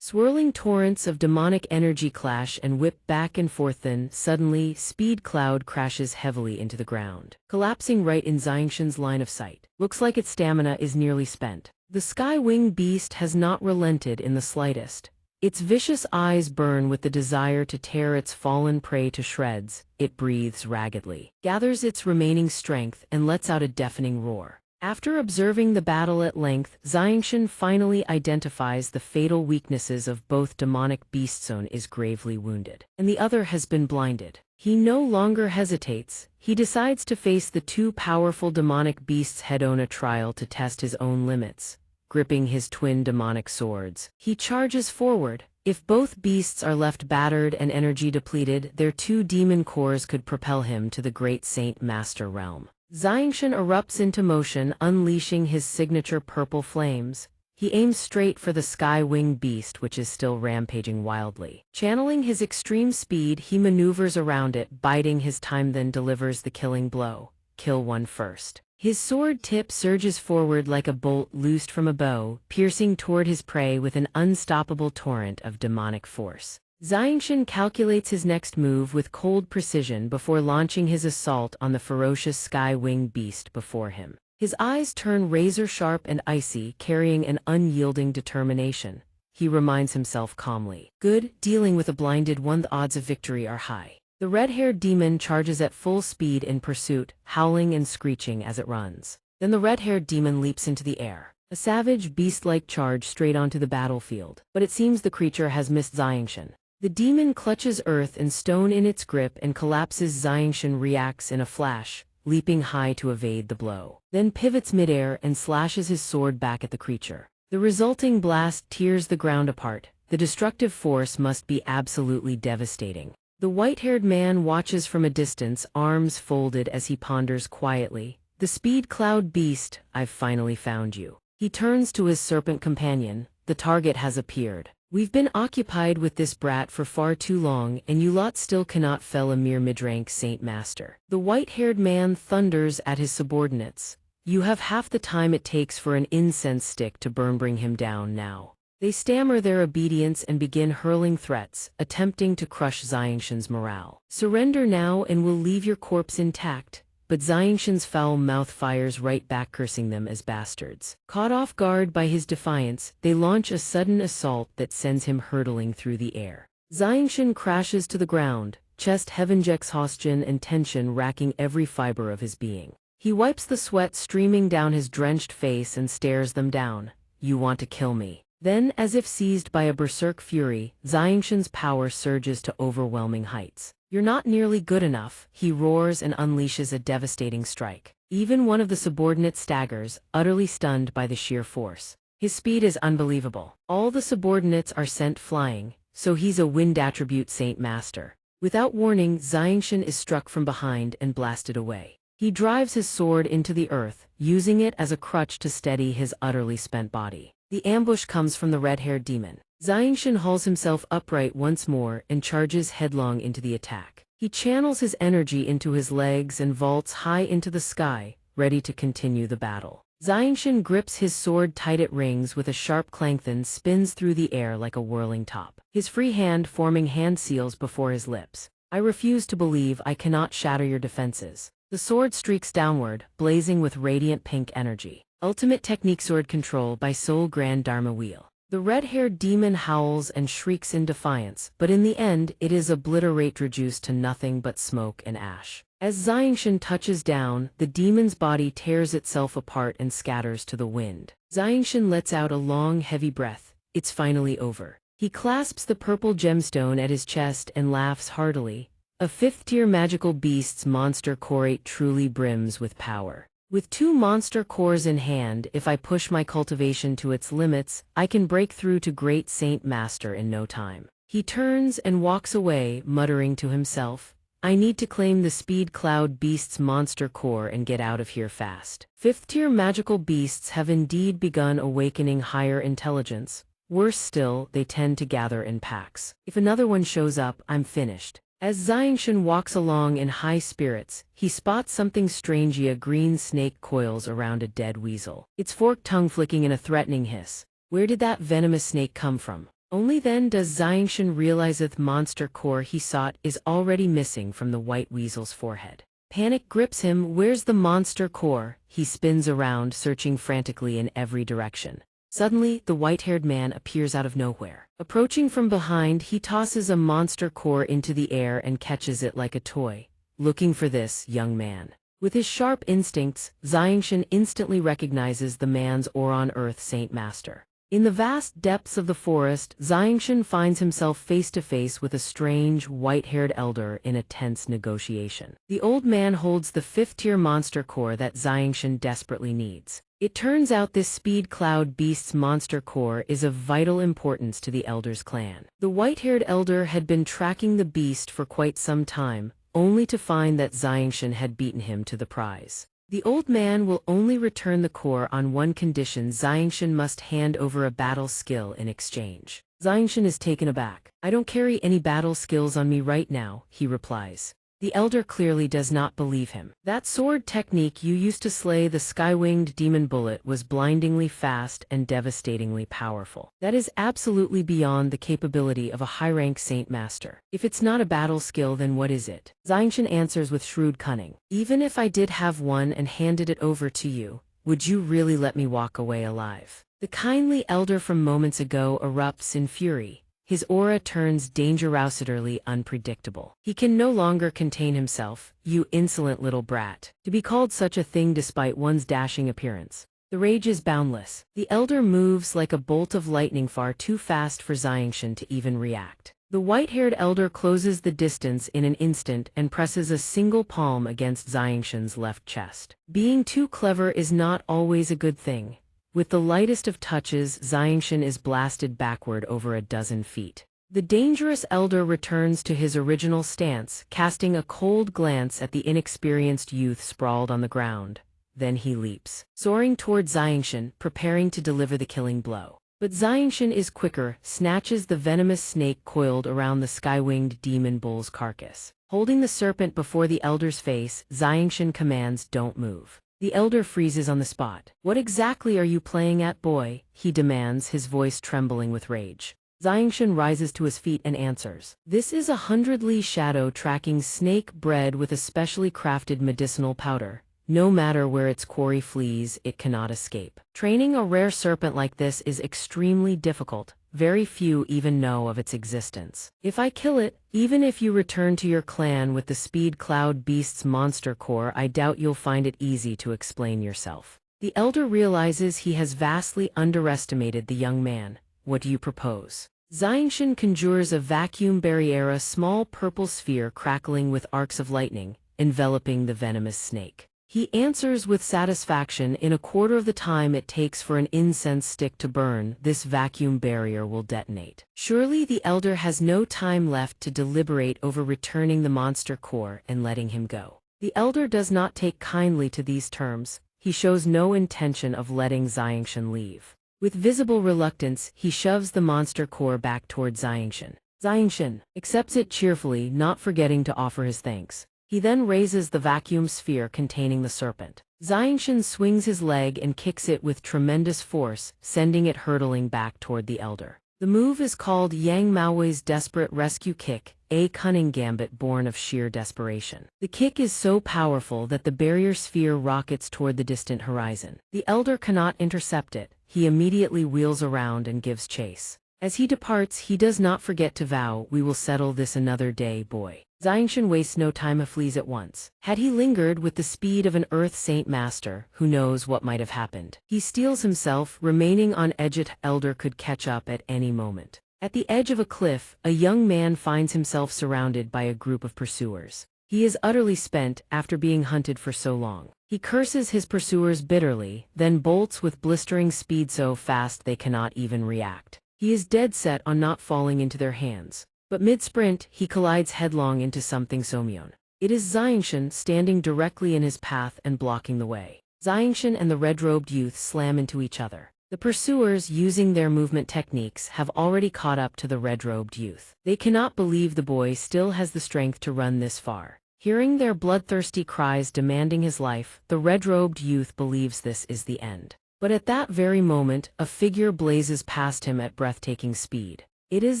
Speaker 1: Swirling torrents of demonic energy clash and whip back and forth, then, suddenly, Speed Cloud crashes heavily into the ground, collapsing right in Xianxia's line of sight. Looks like its stamina is nearly spent. The Sky-Wing Beast has not relented in the slightest. Its vicious eyes burn with the desire to tear its fallen prey to shreds. It breathes raggedly, gathers its remaining strength, and lets out a deafening roar. After observing the battle at length, xianxia finally identifies the fatal weaknesses of both demonic beasts. One is gravely wounded, and the other has been blinded. He no longer hesitates. He decides to face the two powerful demonic beasts head-on. A trial to test his own limits. Gripping his twin demonic swords, he charges forward. If both beasts are left battered and energy depleted, their two demon cores could propel him to the great Saint Master realm. Xianxia erupts into motion, unleashing his signature purple flames. He aims straight for the sky-winged beast, which is still rampaging wildly. Channeling his extreme speed, he maneuvers around it, biding his time, then delivers the killing blow. Kill one first. His sword tip surges forward like a bolt loosed from a bow, piercing toward his prey with an unstoppable torrent of demonic force. Xianxia calculates his next move with cold precision before launching his assault on the ferocious sky-winged beast before him. His eyes turn razor-sharp and icy, carrying an unyielding determination. He reminds himself calmly, "Good, dealing with a blinded one, the odds of victory are high." The red-haired demon charges at full speed in pursuit, howling and screeching as it runs. Then the red-haired demon leaps into the air. A savage, beast-like charge straight onto the battlefield. But it seems the creature has missed Xianxia. The demon clutches earth and stone in its grip and collapses. Xianxia reacts in a flash, leaping high to evade the blow. Then pivots midair and slashes his sword back at the creature. The resulting blast tears the ground apart. The destructive force must be absolutely devastating. The white-haired man watches from a distance, arms folded as he ponders quietly. "The speed cloud beast, I've finally found you." He turns to his serpent companion. "The target has appeared. We've been occupied with this brat for far too long, and you lot still cannot fell a mere mid-rank Saint Master." The white-haired man thunders at his subordinates. "You have half the time it takes for an incense stick to burn. Bring him down now." They stammer their obedience and begin hurling threats, attempting to crush Xianxia's morale. "Surrender now and we'll leave your corpse intact." But Xianxia's foul mouth fires right back, cursing them as bastards. Caught off guard by his defiance, they launch a sudden assault that sends him hurtling through the air. Xianxia crashes to the ground, chest exhaustion and tension racking every fiber of his being. He wipes the sweat streaming down his drenched face and stares them down. "You want to kill me?" Then, as if seized by a berserk fury, Xianxia's power surges to overwhelming heights. "You're not nearly good enough," he roars and unleashes a devastating strike. Even one of the subordinates staggers, utterly stunned by the sheer force. His speed is unbelievable. All the subordinates are sent flying, so he's a wind attribute Saint Master. Without warning, Xianxia is struck from behind and blasted away. He drives his sword into the earth, using it as a crutch to steady his utterly spent body. The ambush comes from the red-haired demon. Xianxia hauls himself upright once more and charges headlong into the attack. He channels his energy into his legs and vaults high into the sky, ready to continue the battle. Xianxia grips his sword tight at rings with a sharp clank, then spins through the air like a whirling top, his free hand forming hand seals before his lips. "I refuse to believe I cannot shatter your defenses." The sword streaks downward, blazing with radiant pink energy. Ultimate technique sword control by Soul Grand Dharma Wheel. The red-haired demon howls and shrieks in defiance, but in the end it is reduced to nothing but smoke and ash. As Xianxia touches down, the demon's body tears itself apart and scatters to the wind. Xianxia lets out a long, heavy breath. It's finally over. He clasps the purple gemstone at his chest and laughs heartily. A fifth-tier magical beast's monster core truly brims with power. With 2 monster cores in hand, if I push my cultivation to its limits, I can break through to Great Saint Master in no time. He turns and walks away, muttering to himself, "I need to claim the Speed Cloud Beast's monster core and get out of here fast." 5th-tier magical beasts have indeed begun awakening higher intelligence. Worse still, they tend to gather in packs. If another one shows up, I'm finished. As Xianxia walks along in high spirits, he spots something strange. A green snake coils around a dead weasel, its forked tongue flicking in a threatening hiss. Where did that venomous snake come from? Only then does Xianxia realize the monster core he sought is already missing from the white weasel's forehead. Panic grips him. Where's the monster core? He spins around, searching frantically in every direction. Suddenly, the white-haired man appears out of nowhere. Approaching from behind, he tosses a monster core into the air and catches it like a toy. Looking for this, young man. With his sharp instincts, xianxia instantly recognizes the man's on-earth saint master. In the vast depths of the forest, xianxia finds himself face-to-face with a strange, white-haired elder in a tense negotiation. The old man holds the fifth-tier monster core that xianxia desperately needs. It turns out this Speed Cloud Beast's monster core is of vital importance to the elder's clan. The white-haired elder had been tracking the beast for quite some time, only to find that xianxia had beaten him to the prize. The old man will only return the core on one condition: xianxia must hand over a battle skill in exchange. Xianxia is taken aback. "I don't carry any battle skills on me right now," he replies. The elder clearly does not believe him. "That sword technique you used to slay the sky-winged demon bullet was blindingly fast and devastatingly powerful. That is absolutely beyond the capability of a high-rank saint master. If it's not a battle skill, then what is it?" Xianxia answers with shrewd cunning. "Even if I did have one and handed it over to you, would you really let me walk away alive?" The kindly elder from moments ago erupts in fury. His aura turns dangerously unpredictable. He can no longer contain himself. "You insolent little brat. To be called such a thing despite one's dashing appearance." The rage is boundless. The elder moves like a bolt of lightning, far too fast for xianxia to even react. The white-haired elder closes the distance in an instant and presses a single palm against xianxia's left chest. Being too clever is not always a good thing. With the lightest of touches, xianxia is blasted backward over a dozen feet. The dangerous elder returns to his original stance, casting a cold glance at the inexperienced youth sprawled on the ground. Then he leaps, soaring toward xianxia, preparing to deliver the killing blow. But xianxia is quicker, snatches the venomous snake coiled around the sky-winged demon bull's carcass. Holding the serpent before the elder's face, xianxia commands, "Don't move." The elder freezes on the spot. "What exactly are you playing at, boy?" he demands, his voice trembling with rage. Xianxia rises to his feet and answers. "This is a 100-li shadow tracking snake bred with a specially crafted medicinal powder. No matter where its quarry flees, it cannot escape. Training a rare serpent like this is extremely difficult. Very few even know of its existence. If I kill it, even if you return to your clan with the Speed Cloud Beast's monster core, I doubt you'll find it easy to explain yourself." The elder realizes he has vastly underestimated the young man. "What do you propose?" Xianxia conjures a vacuum barrier, a small purple sphere crackling with arcs of lightning, enveloping the venomous snake. He answers with satisfaction. "In a quarter of the time it takes for an incense stick to burn, this vacuum barrier will detonate." Surely the elder has no time left to deliberate over returning the monster core and letting him go. The elder does not take kindly to these terms. He shows no intention of letting xianxia leave. With visible reluctance, he shoves the monster core back toward xianxia. Xianxia accepts it cheerfully, not forgetting to offer his thanks. He then raises the vacuum sphere containing the serpent. Xianxia swings his leg and kicks it with tremendous force, sending it hurtling back toward the elder. The move is called Yang Maoi's desperate rescue kick, a cunning gambit born of sheer desperation. The kick is so powerful that the barrier sphere rockets toward the distant horizon. The elder cannot intercept it. He immediately wheels around and gives chase. As he departs, he does not forget to vow, "We will settle this another day, boy." Xianxia wastes no time and flees at once. Had he lingered with the speed of an Earth Saint Master, who knows what might have happened. He steels himself, remaining on edge. The elder could catch up at any moment. At the edge of a cliff, a young man finds himself surrounded by a group of pursuers. He is utterly spent after being hunted for so long. He curses his pursuers bitterly, then bolts with blistering speed so fast they cannot even react. He is dead set on not falling into their hands. But mid-sprint, he collides headlong into something Somyeon. It is Xianxia standing directly in his path and blocking the way. Xianxia and the red-robed youth slam into each other. The pursuers, using their movement techniques, have already caught up to the red-robed youth. They cannot believe the boy still has the strength to run this far. Hearing their bloodthirsty cries demanding his life, the red-robed youth believes this is the end. But at that very moment, a figure blazes past him at breathtaking speed. It is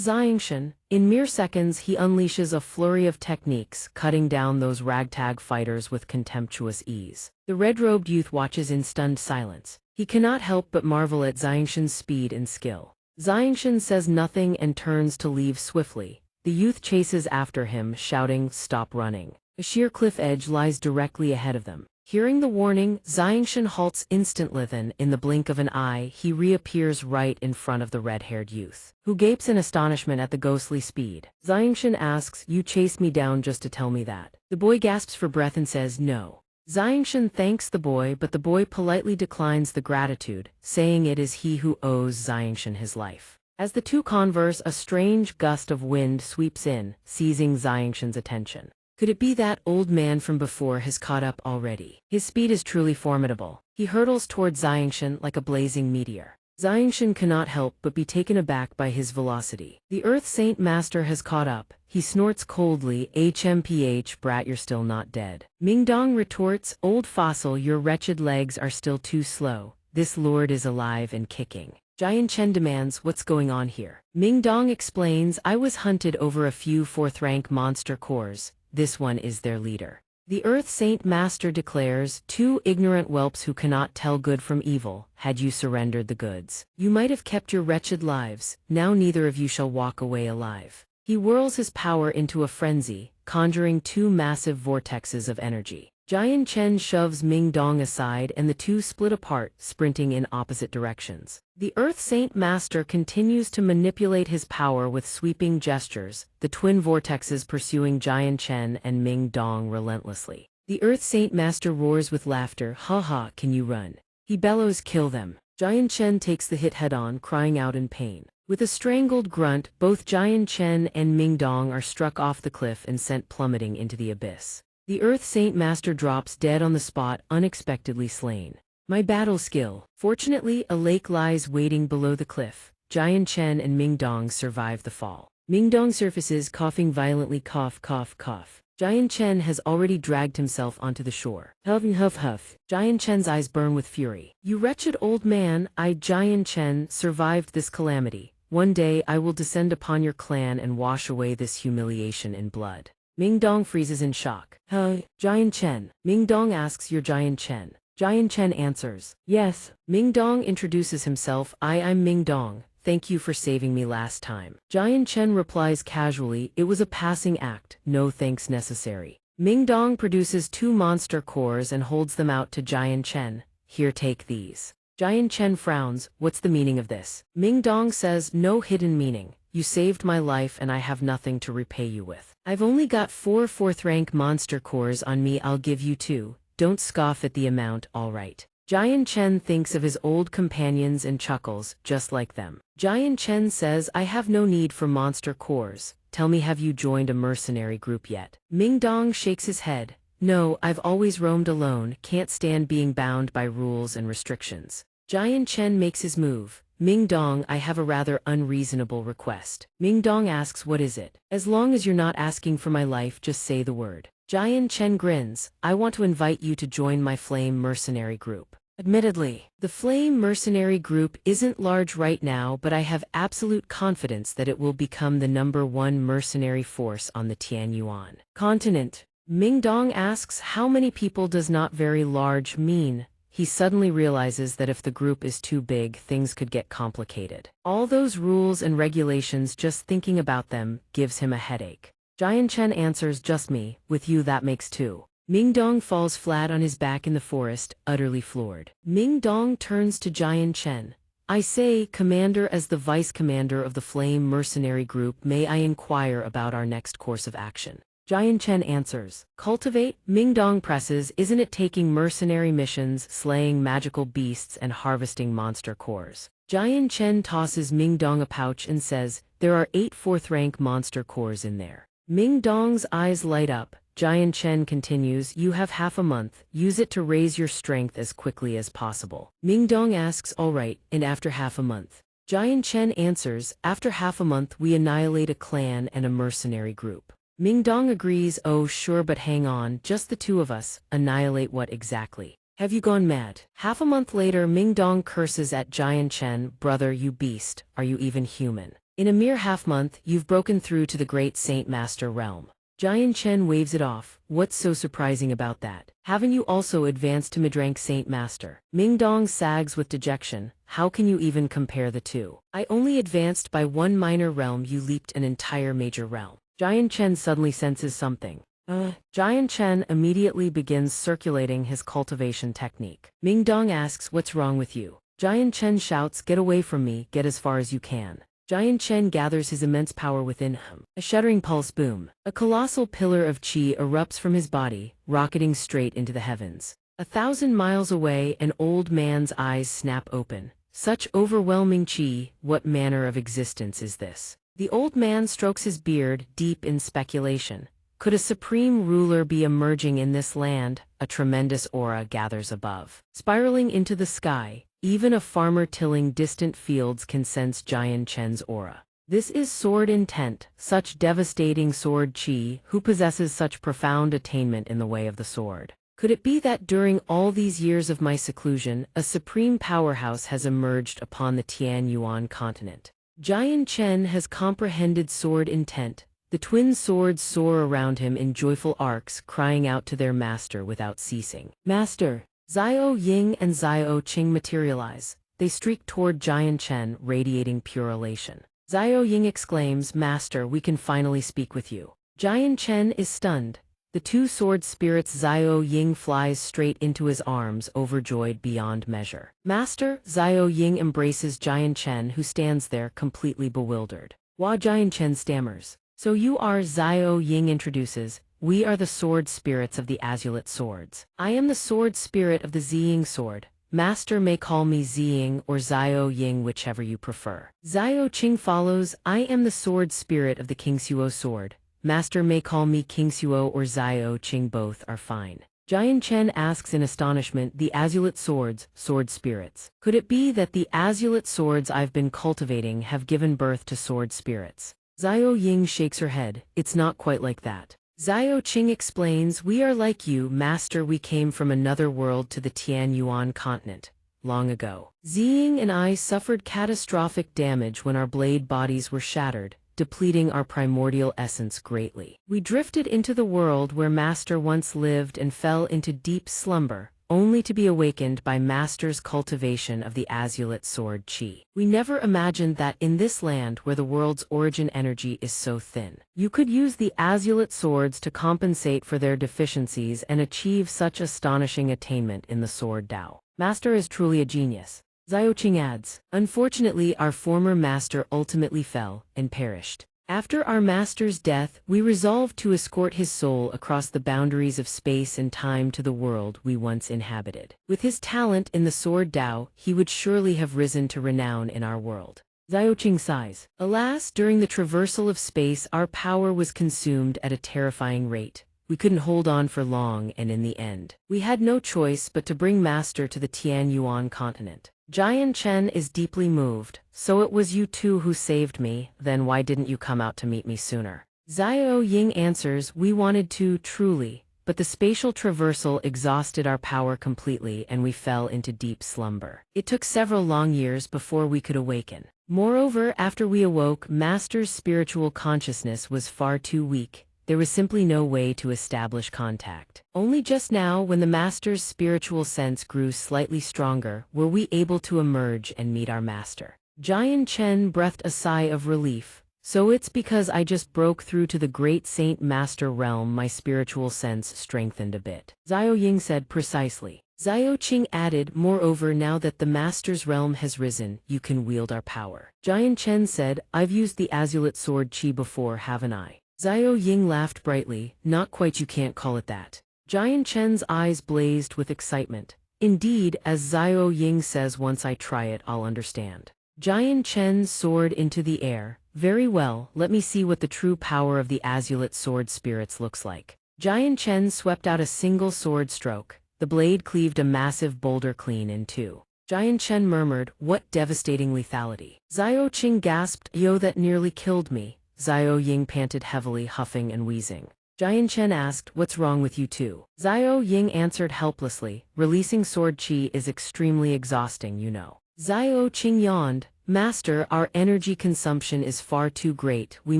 Speaker 1: Xianxia. In mere seconds, he unleashes a flurry of techniques, cutting down those ragtag fighters with contemptuous ease. The red-robed youth watches in stunned silence. He cannot help but marvel at xianxia's speed and skill. Xianxia says nothing and turns to leave swiftly. The youth chases after him, shouting, "Stop running." A sheer cliff edge lies directly ahead of them. Hearing the warning, Xianxia halts instantly. Then, in the blink of an eye, he reappears right in front of the red-haired youth, who gapes in astonishment at the ghostly speed. Xianxia asks, "You chased me down just to tell me that?" The boy gasps for breath and says, "No." Xianxia thanks the boy, but the boy politely declines the gratitude, saying it is he who owes Xianxia his life. As the two converse, a strange gust of wind sweeps in, seizing Xianxia's attention. Could it be that old man from before has caught up already? His speed is truly formidable. He hurtles towards Xianxia like a blazing meteor. Xianxia cannot help but be taken aback by his velocity. The Earth Saint Master has caught up. He snorts coldly, "HMPH, brat, you're still not dead." Mingdong retorts, "Old fossil, your wretched legs are still too slow. This lord is alive and kicking." Xianxia demands, "What's going on here?" Mingdong explains, "I was hunted over a few fourth-rank monster cores. This one is their leader." The Earth Saint Master declares, "Two ignorant whelps who cannot tell good from evil. Had you surrendered the goods, you might have kept your wretched lives. Now neither of you shall walk away alive." He whirls his power into a frenzy, conjuring two massive vortexes of energy. Xianxia shoves Mingdong aside and the two split apart, sprinting in opposite directions. The Earth Saint Master continues to manipulate his power with sweeping gestures, the twin vortexes pursuing Xianxia and Mingdong relentlessly. The Earth Saint Master roars with laughter, "Ha ha, can you run?" He bellows, "Kill them." Xianxia takes the hit head-on, crying out in pain. With a strangled grunt, both Xianxia and Mingdong are struck off the cliff and sent plummeting into the abyss. The Earth Saint Master drops dead on the spot, unexpectedly slain. My battle skill. Fortunately, a lake lies waiting below the cliff. Xianxia and Mingdong survive the fall. Mingdong surfaces, coughing violently, cough, cough, cough. Xianxia has already dragged himself onto the shore. Huff, huff, huff. Xianxia's eyes burn with fury. "You wretched old man, I, Xianxia, survived this calamity. One day I will descend upon your clan and wash away this humiliation in blood." Mingdong freezes in shock. "Huh, Xianxia?" Mingdong asks, "You're Xianxia?" Xianxia answers, "Yes." Mingdong introduces himself, I'm Mingdong. Thank you for saving me last time." Xianxia replies casually, "It was a passing act, no thanks necessary." Mingdong produces two monster cores and holds them out to Xianxia. "Here, take these." Xianxia frowns, "What's the meaning of this?" Mingdong says, "No hidden meaning. You saved my life and I have nothing to repay you with. I've only got 4 fourth-rank monster cores on me, I'll give you 2. Don't scoff at the amount, all right." Xianxia thinks of his old companions and chuckles, just like them. Xianxia says, "I have no need for monster cores. Tell me, have you joined a mercenary group yet?" Mingdong shakes his head. "No, I've always roamed alone, can't stand being bound by rules and restrictions." Xianxia makes his move. "Mingdong, I have a rather unreasonable request." Mingdong asks, "What is it?" "As long as you're not asking for my life, just say the word." Xianxia grins, "I want to invite you to join my Flame Mercenary Group." Admittedly, the Flame Mercenary Group isn't large right now, but I have absolute confidence that it will become the #1 mercenary force on the Tianyuan continent. Mingdong asks, "How many people does not very large mean?" He suddenly realizes that if the group is too big, things could get complicated. All those rules and regulations, just thinking about them, gives him a headache. Xianxia answers, "Just me, with you that makes 2. Mingdong falls flat on his back in the forest, utterly floored. Mingdong turns to Xianxia. "I say, Commander, as the Vice Commander of the Flame Mercenary Group, may I inquire about our next course of action?" Xianxia answers, "Cultivate." Mingdong presses, "Isn't it taking mercenary missions, slaying magical beasts and harvesting monster cores?" Xianxia tosses Mingdong a pouch and says, "There are 8 fourth-rank monster cores in there." Mingdong's eyes light up. Xianxia continues, "You have half a month. Use it to raise your strength as quickly as possible." Mingdong asks, "All right, and after half a month?" Xianxia answers, "After half a month we annihilate a clan and a mercenary group." Mingdong agrees, "Oh sure, but hang on, just the 2 of us. Annihilate what exactly? Have you gone mad?" Half a month later, Mingdong curses at Xianxia, "Brother, you beast, are you even human? In a mere half-month, you've broken through to the great Saint Master realm. Jian Chen waves it off. What's so surprising about that? Haven't you also advanced to mid-rank Saint Master? Ming Dong sags with dejection. How can you even compare the two? I only advanced by one minor realm, you leaped an entire major realm. Jian Chen suddenly senses something. Jian Chen immediately begins circulating his cultivation technique. Ming Dong asks, what's wrong with you? Jian Chen shouts, get away from me, get as far as you can. Jian Chen gathers his immense power within him. A shuddering pulse boom. A colossal pillar of qi erupts from his body, rocketing straight into the heavens. 1,000 miles away, an old man's eyes snap open. Such overwhelming qi, what manner of existence is this? The old man strokes his beard, deep in speculation. Could a supreme ruler be emerging in this land? A tremendous aura gathers above. Spiraling into the sky, even a farmer tilling distant fields can sense Jian Chen's aura. This is sword intent, such devastating sword qi. Who possesses such profound attainment in the way of the sword? Could it be that during all these years of my seclusion, a supreme powerhouse has emerged upon the Tianyuan continent? Jian Chen has comprehended sword intent. The twin swords soar around him in joyful arcs, crying out to their master without ceasing. Master! Xiao Ying and Xiao Qing materialize. They streak toward Jian Chen, radiating pure elation. Xiao Ying exclaims, Master, we can finally speak with you. Jian Chen is stunned. The two sword spirits. Xiao Ying flies straight into his arms, overjoyed beyond measure. Master! Xiao Ying embraces Jian Chen, who stands there completely bewildered. Jian Chen stammers. So you are? Xiao Ying introduces. We are the sword spirits of the Azulate swords. I am the sword spirit of the Ziying sword. Master may call me Ziying or Xiao Ying, whichever you prefer. Xiao Qing follows. I am the sword spirit of the Qingxuo sword. Master may call me Qingxuo or Xiao Qing, both are fine. Jian Chen asks in astonishment, the Azulate swords, sword spirits. Could it be that the Azulate swords I've been cultivating have given birth to sword spirits? Xiao Ying shakes her head. It's not quite like that. Xiao Qing explains, we are like you, Master. We came from another world to the Tianyuan continent, long ago. Ziying and I suffered catastrophic damage when our blade bodies were shattered, depleting our primordial essence greatly. We drifted into the world where Master once lived and fell into deep slumber, only to be awakened by Master's cultivation of the Azulate sword qi. We never imagined that in this land where the world's origin energy is so thin, you could use the Azulate swords to compensate for their deficiencies and achieve such astonishing attainment in the sword Dao. Master is truly a genius. Xiao Qing adds, unfortunately our former master ultimately fell and perished. After our master's death, we resolved to escort his soul across the boundaries of space and time to the world we once inhabited. With his talent in the sword Dao, he would surely have risen to renown in our world. Xiao Qing sighs. Alas, during the traversal of space, our power was consumed at a terrifying rate. We couldn't hold on for long, and in the end, we had no choice but to bring Master to the Tianyuan continent. Jian Chen is deeply moved. So it was you two who saved me, then why didn't you come out to meet me sooner? Xiao Ying answers, we wanted to, truly, but the spatial traversal exhausted our power completely and we fell into deep slumber. It took several long years before we could awaken. Moreover, after we awoke, Master's spiritual consciousness was far too weak. There was simply no way to establish contact. Only just now, when the Master's spiritual sense grew slightly stronger, were we able to emerge and meet our Master. Jian Chen breathed a sigh of relief. So it's because I just broke through to the great Saint Master realm my spiritual sense strengthened a bit. Xiao Ying said precisely. Xiao Qing added, moreover, now that the Master's realm has risen, you can wield our power. Jian Chen said, I've used the Azulate sword qi before, haven't I? Xiao Ying laughed brightly, not quite, you can't call it that. Jian Chen's eyes blazed with excitement. Indeed, as Xiao Ying says, once I try it, I'll understand. Jian Chen soared into the air. Very well, let me see what the true power of the Azulate sword spirits looks like. Jian Chen swept out a single sword stroke. The blade cleaved a massive boulder clean in two. Jian Chen murmured, what devastating lethality. Xiao Qing gasped, yo, that nearly killed me. Xiao Ying panted heavily, huffing and wheezing. Jian Chen asked, what's wrong with you two? Xiao Ying answered helplessly, releasing sword qi is extremely exhausting, you know. Xiao Qing yawned, Master, our energy consumption is far too great, we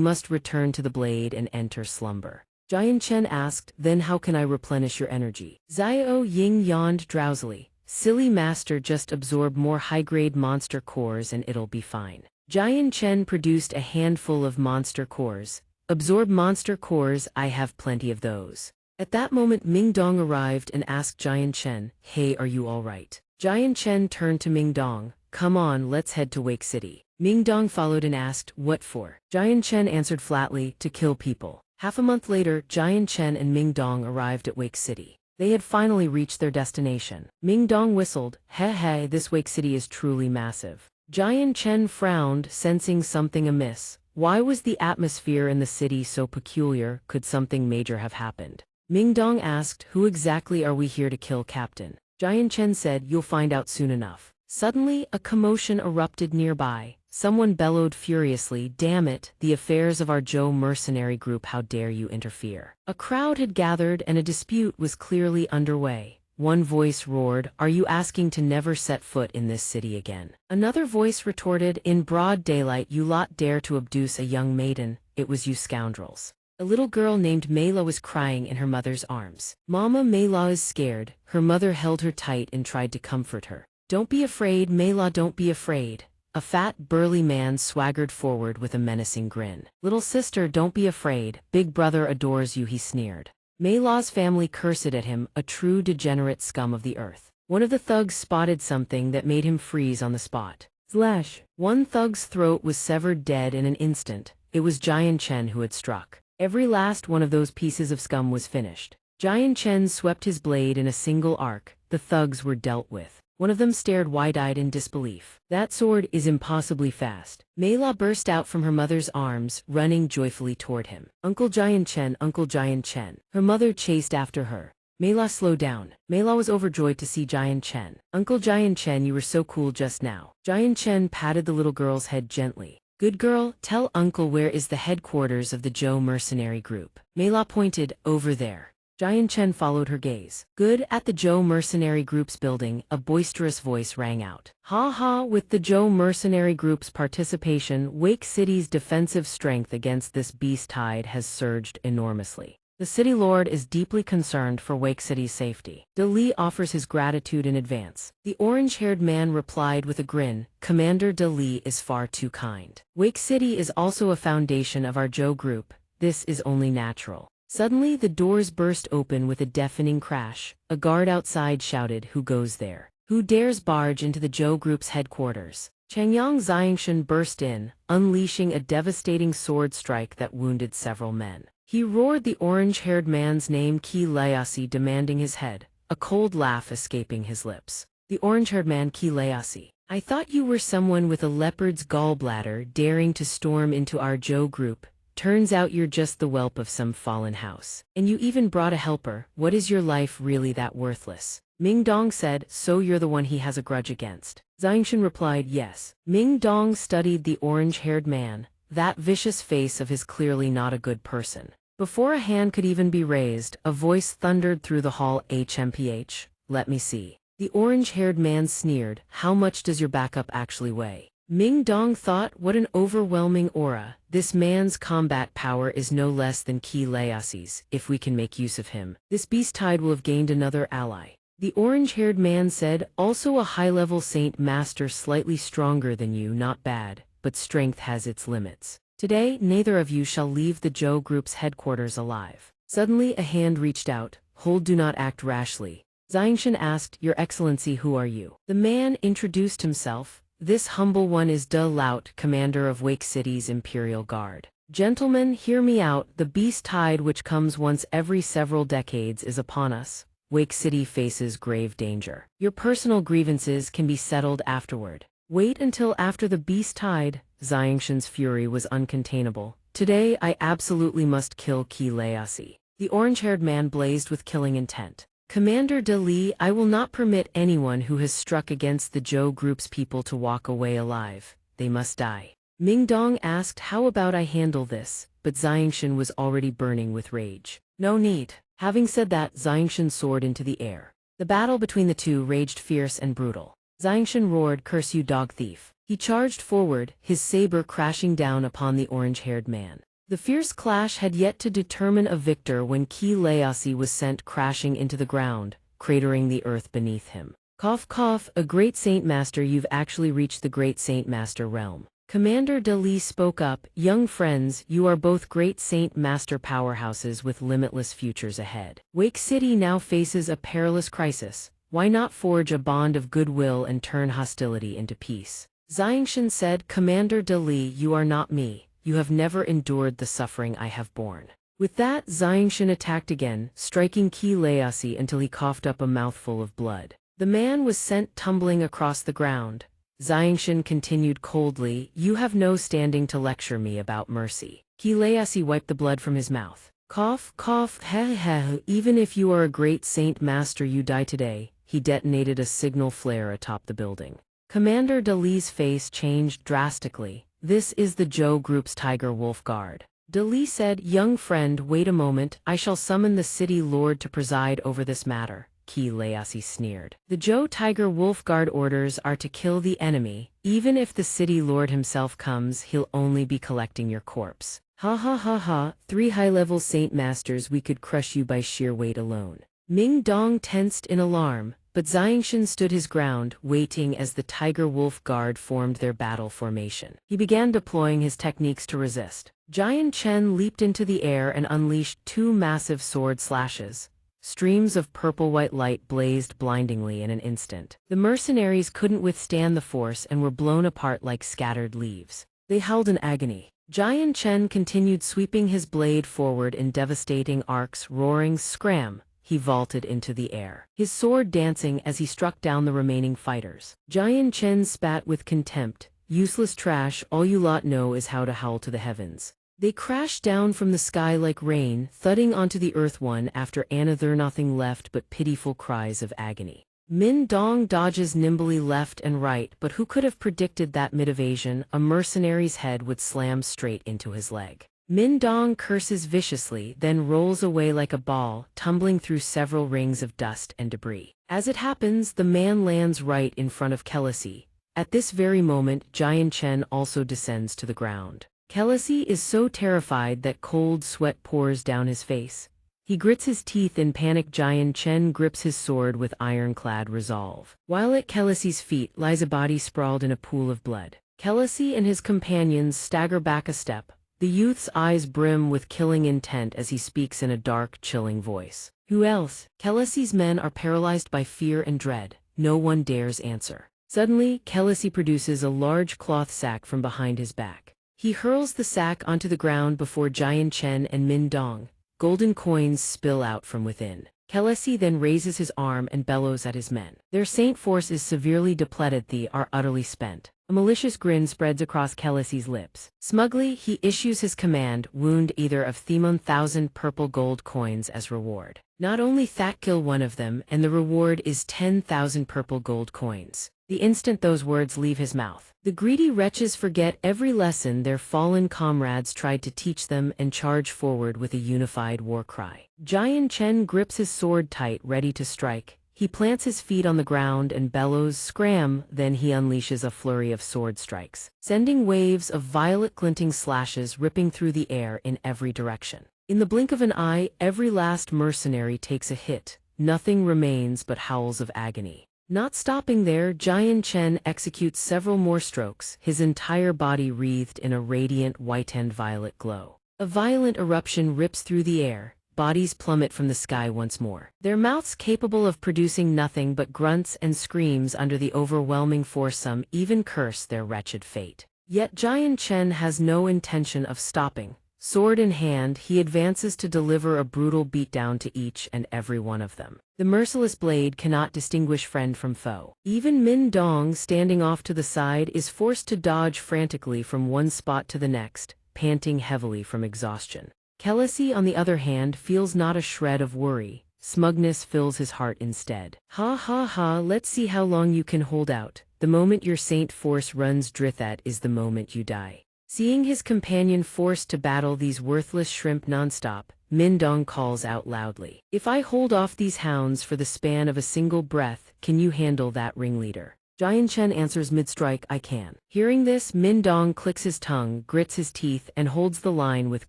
Speaker 1: must return to the blade and enter slumber. Jian Chen asked, then how can I replenish your energy? Xiao Ying yawned drowsily. Silly master, just absorb more high-grade monster cores and it'll be fine. Jian Chen produced a handful of monster cores. Absorb monster cores, I have plenty of those. At that moment Ming Dong arrived and asked Jian Chen, hey, are you all right? Jian Chen turned to Ming Dong, come on, let's head to Wake City. Ming Dong followed and asked, what for? Jian Chen answered flatly, to kill people. Half a month later, Jian Chen and Ming Dong arrived at Wake City. They had finally reached their destination. Ming Dong whistled, hey, this Wake City is truly massive. Jian Chen frowned, sensing something amiss. Why was the atmosphere in the city so peculiar? Could something major have happened? Ming Dong asked, who exactly are we here to kill, Captain? Jian Chen said, you'll find out soon enough. Suddenly, a commotion erupted nearby. Someone bellowed furiously, damn it, the affairs of our Zhou mercenary group, how dare you interfere? A crowd had gathered and a dispute was clearly underway. One voice roared, are you asking to never set foot in this city again? Another voice retorted, in broad daylight you lot dare to abduce a young maiden, it was you scoundrels. A little girl named Meila was crying in her mother's arms. Mama, Meila is scared. Her mother held her tight and tried to comfort her. Don't be afraid, Meila, don't be afraid. A fat, burly man swaggered forward with a menacing grin. Little sister, don't be afraid. Big brother adores you, he sneered. Meila's family cursed at him, a true degenerate scum of the earth. One of the thugs spotted something that made him freeze on the spot. Slash! One thug's throat was severed dead in an instant. It was Jian Chen who had struck. Every last one of those pieces of scum was finished. Jian Chen swept his blade in a single arc. The thugs were dealt with. One of them stared wide-eyed in disbelief. That sword is impossibly fast. Meila burst out from her mother's arms, running joyfully toward him. Uncle Jian Chen, Uncle Jian Chen. Her mother chased after her. Meila slowed down. Meila was overjoyed to see Jian Chen. Uncle Jian Chen, you were so cool just now. Jian Chen patted the little girl's head gently. Good girl, tell uncle where is the headquarters of the Zhou mercenary group. Meila pointed, over there. Jian Chen followed her gaze. Good, at the Zhou mercenary group's building, a boisterous voice rang out. Ha ha, with the Zhou mercenary group's participation, Wake City's defensive strength against this beast tide has surged enormously. The city lord is deeply concerned for Wake City's safety. De Li offers his gratitude in advance. The orange-haired man replied with a grin, Commander De Li is far too kind. Wake City is also a foundation of our Zhou group. This is only natural. Suddenly the doors burst open with a deafening crash. A guard outside shouted, who goes there? Who dares barge into the Zhou group's headquarters? Changyang Xianxia burst in, unleashing a devastating sword strike that wounded several men. He roared the orange-haired man's name, Qi Leiasi, demanding his head, a cold laugh escaping his lips. The orange-haired man, Qi Leiasi. I thought you were someone with a leopard's gallbladder daring to storm into our Zhou group. Turns out you're just the whelp of some fallen house. And you even brought a helper. What is your life really that worthless? Ming Dong said, so you're the one he has a grudge against. Xianxia replied, yes. Ming Dong studied the orange-haired man. That vicious face of his clearly not a good person. Before a hand could even be raised, a voice thundered through the hall, HMPH, let me see. The orange-haired man sneered, how much does your backup actually weigh? Ming Dong thought, what an overwhelming aura. This man's combat power is no less than Qi Leiasi's. If we can make use of him, this beast tide will have gained another ally. The orange-haired man said, also a high-level saint master slightly stronger than you, not bad, but strength has its limits. Today, neither of you shall leave the Zhou group's headquarters alive. Suddenly a hand reached out, hold, do not act rashly. Xianxia asked, Your Excellency, who are you? The man introduced himself. This humble one is De Laut, commander of Wake City's Imperial Guard. Gentlemen, hear me out, the beast tide which comes once every several decades is upon us. Wake City faces grave danger. Your personal grievances can be settled afterward. Wait until after the beast tide. Xianxia's fury was uncontainable. Today I absolutely must kill Qi Leiasi. The orange-haired man blazed with killing intent. Commander De Li, I will not permit anyone who has struck against the Zhou group's people to walk away alive. They must die. Ming Dong asked, how about I handle this? But Xianxia was already burning with rage. No need. Having said that, Xianxia soared into the air. The battle between the two raged fierce and brutal. Xianxia roared, curse you dog thief. He charged forward, his saber crashing down upon the orange-haired man. The fierce clash had yet to determine a victor when xianxia was sent crashing into the ground, cratering the earth beneath him. Cough cough, a great Saint Master, you've actually reached the great Saint Master realm. Commander De Li spoke up, young friends, you are both great Saint Master powerhouses with limitless futures ahead. Wake City now faces a perilous crisis. Why not forge a bond of goodwill and turn hostility into peace? Xianxia said, Commander De Li, you are not me. You have never endured the suffering I have borne. With that, Xianxia attacked again, striking xianxia until he coughed up a mouthful of blood. The man was sent tumbling across the ground. Xianxia continued coldly, you have no standing to lecture me about mercy. Xianxia wiped the blood from his mouth. Cough, cough, heh heh, even if you are a great Saint Master you die today. He detonated a signal flare atop the building. Commander De Li's face changed drastically. This is the Zhou Group's Tiger Wolf Guard. De Li said, young friend, wait a moment, I shall summon the city lord to preside over this matter. Xianxia sneered. The Zhou Tiger Wolf Guard orders are to kill the enemy. Even if the city lord himself comes, he'll only be collecting your corpse. Ha ha ha ha, 3 high-level Saint Masters, we could crush you by sheer weight alone. Ming Dong tensed in alarm, but Xianxia stood his ground, waiting as the Tiger Wolf Guard formed their battle formation. He began deploying his techniques to resist. Jian Chen leaped into the air and unleashed 2 massive sword slashes. Streams of purple-white light blazed blindingly in an instant. The mercenaries couldn't withstand the force and were blown apart like scattered leaves. They howled in agony. Jian Chen continued sweeping his blade forward in devastating arcs, roaring, scram. He vaulted into the air, his sword dancing as he struck down the remaining fighters. Jian Chen spat with contempt. Useless trash, all you lot know is how to howl to the heavens. They crashed down from the sky like rain, thudding onto the earth one after another, nothing left but pitiful cries of agony. Min Dong dodges nimbly left and right, but who could have predicted that mid-evasion, a mercenary's head would slam straight into his leg. Min Dong curses viciously, then rolls away like a ball, tumbling through several rings of dust and debris. As it happens, the man lands right in front of Xianxia. At this very moment, Jian Chen also descends to the ground. Xianxia is so terrified that cold sweat pours down his face. He grits his teeth in panic. Jian Chen grips his sword with ironclad resolve. While at Xianxia's feet lies a body sprawled in a pool of blood. Xianxia and his companions stagger back a step. The youth's eyes brim with killing intent as he speaks in a dark, chilling voice. Who else? Xianxia's men are paralyzed by fear and dread. No one dares answer. Suddenly, Xianxia produces a large cloth sack from behind his back. He hurls the sack onto the ground before Jian Chen and Min Dong. Golden coins spill out from within. Xianxia then raises his arm and bellows at his men. Their saint force is severely depleted, they are utterly spent. A malicious grin spreads across Xianxia's lips. Smugly, he issues his command, wound either of them 1,000 purple gold coins as reward. Not only that, kill one of them, and the reward is 10,000 purple gold coins. The instant those words leave his mouth, the greedy wretches forget every lesson their fallen comrades tried to teach them and charge forward with a unified war cry. Jian Chen grips his sword tight, ready to strike. He plants his feet on the ground and bellows, scram, then he unleashes a flurry of sword strikes, sending waves of violet glinting slashes ripping through the air in every direction. In the blink of an eye, every last mercenary takes a hit. Nothing remains but howls of agony. Not stopping there, Jian Chen executes several more strokes, his entire body wreathed in a radiant white and violet glow. A violent eruption rips through the air. Bodies plummet from the sky once more, their mouths capable of producing nothing but grunts and screams under the overwhelming force. Some even curse their wretched fate. Yet Jian Chen has no intention of stopping. Sword in hand, he advances to deliver a brutal beatdown to each and every one of them. The merciless blade cannot distinguish friend from foe. Even Min Dong, standing off to the side, is forced to dodge frantically from one spot to the next, panting heavily from exhaustion. Xianxia, on the other hand, feels not a shred of worry. Smugness fills his heart instead. Ha ha ha, let's see how long you can hold out. The moment your saint force runs dry, that is the moment you die. Seeing his companion forced to battle these worthless shrimp nonstop, Min Dong calls out loudly. If I hold off these hounds for the span of a single breath, can you handle that, ringleader? Jian Chen answers mid-strike, I can. Hearing this, Min Dong clicks his tongue, grits his teeth, and holds the line with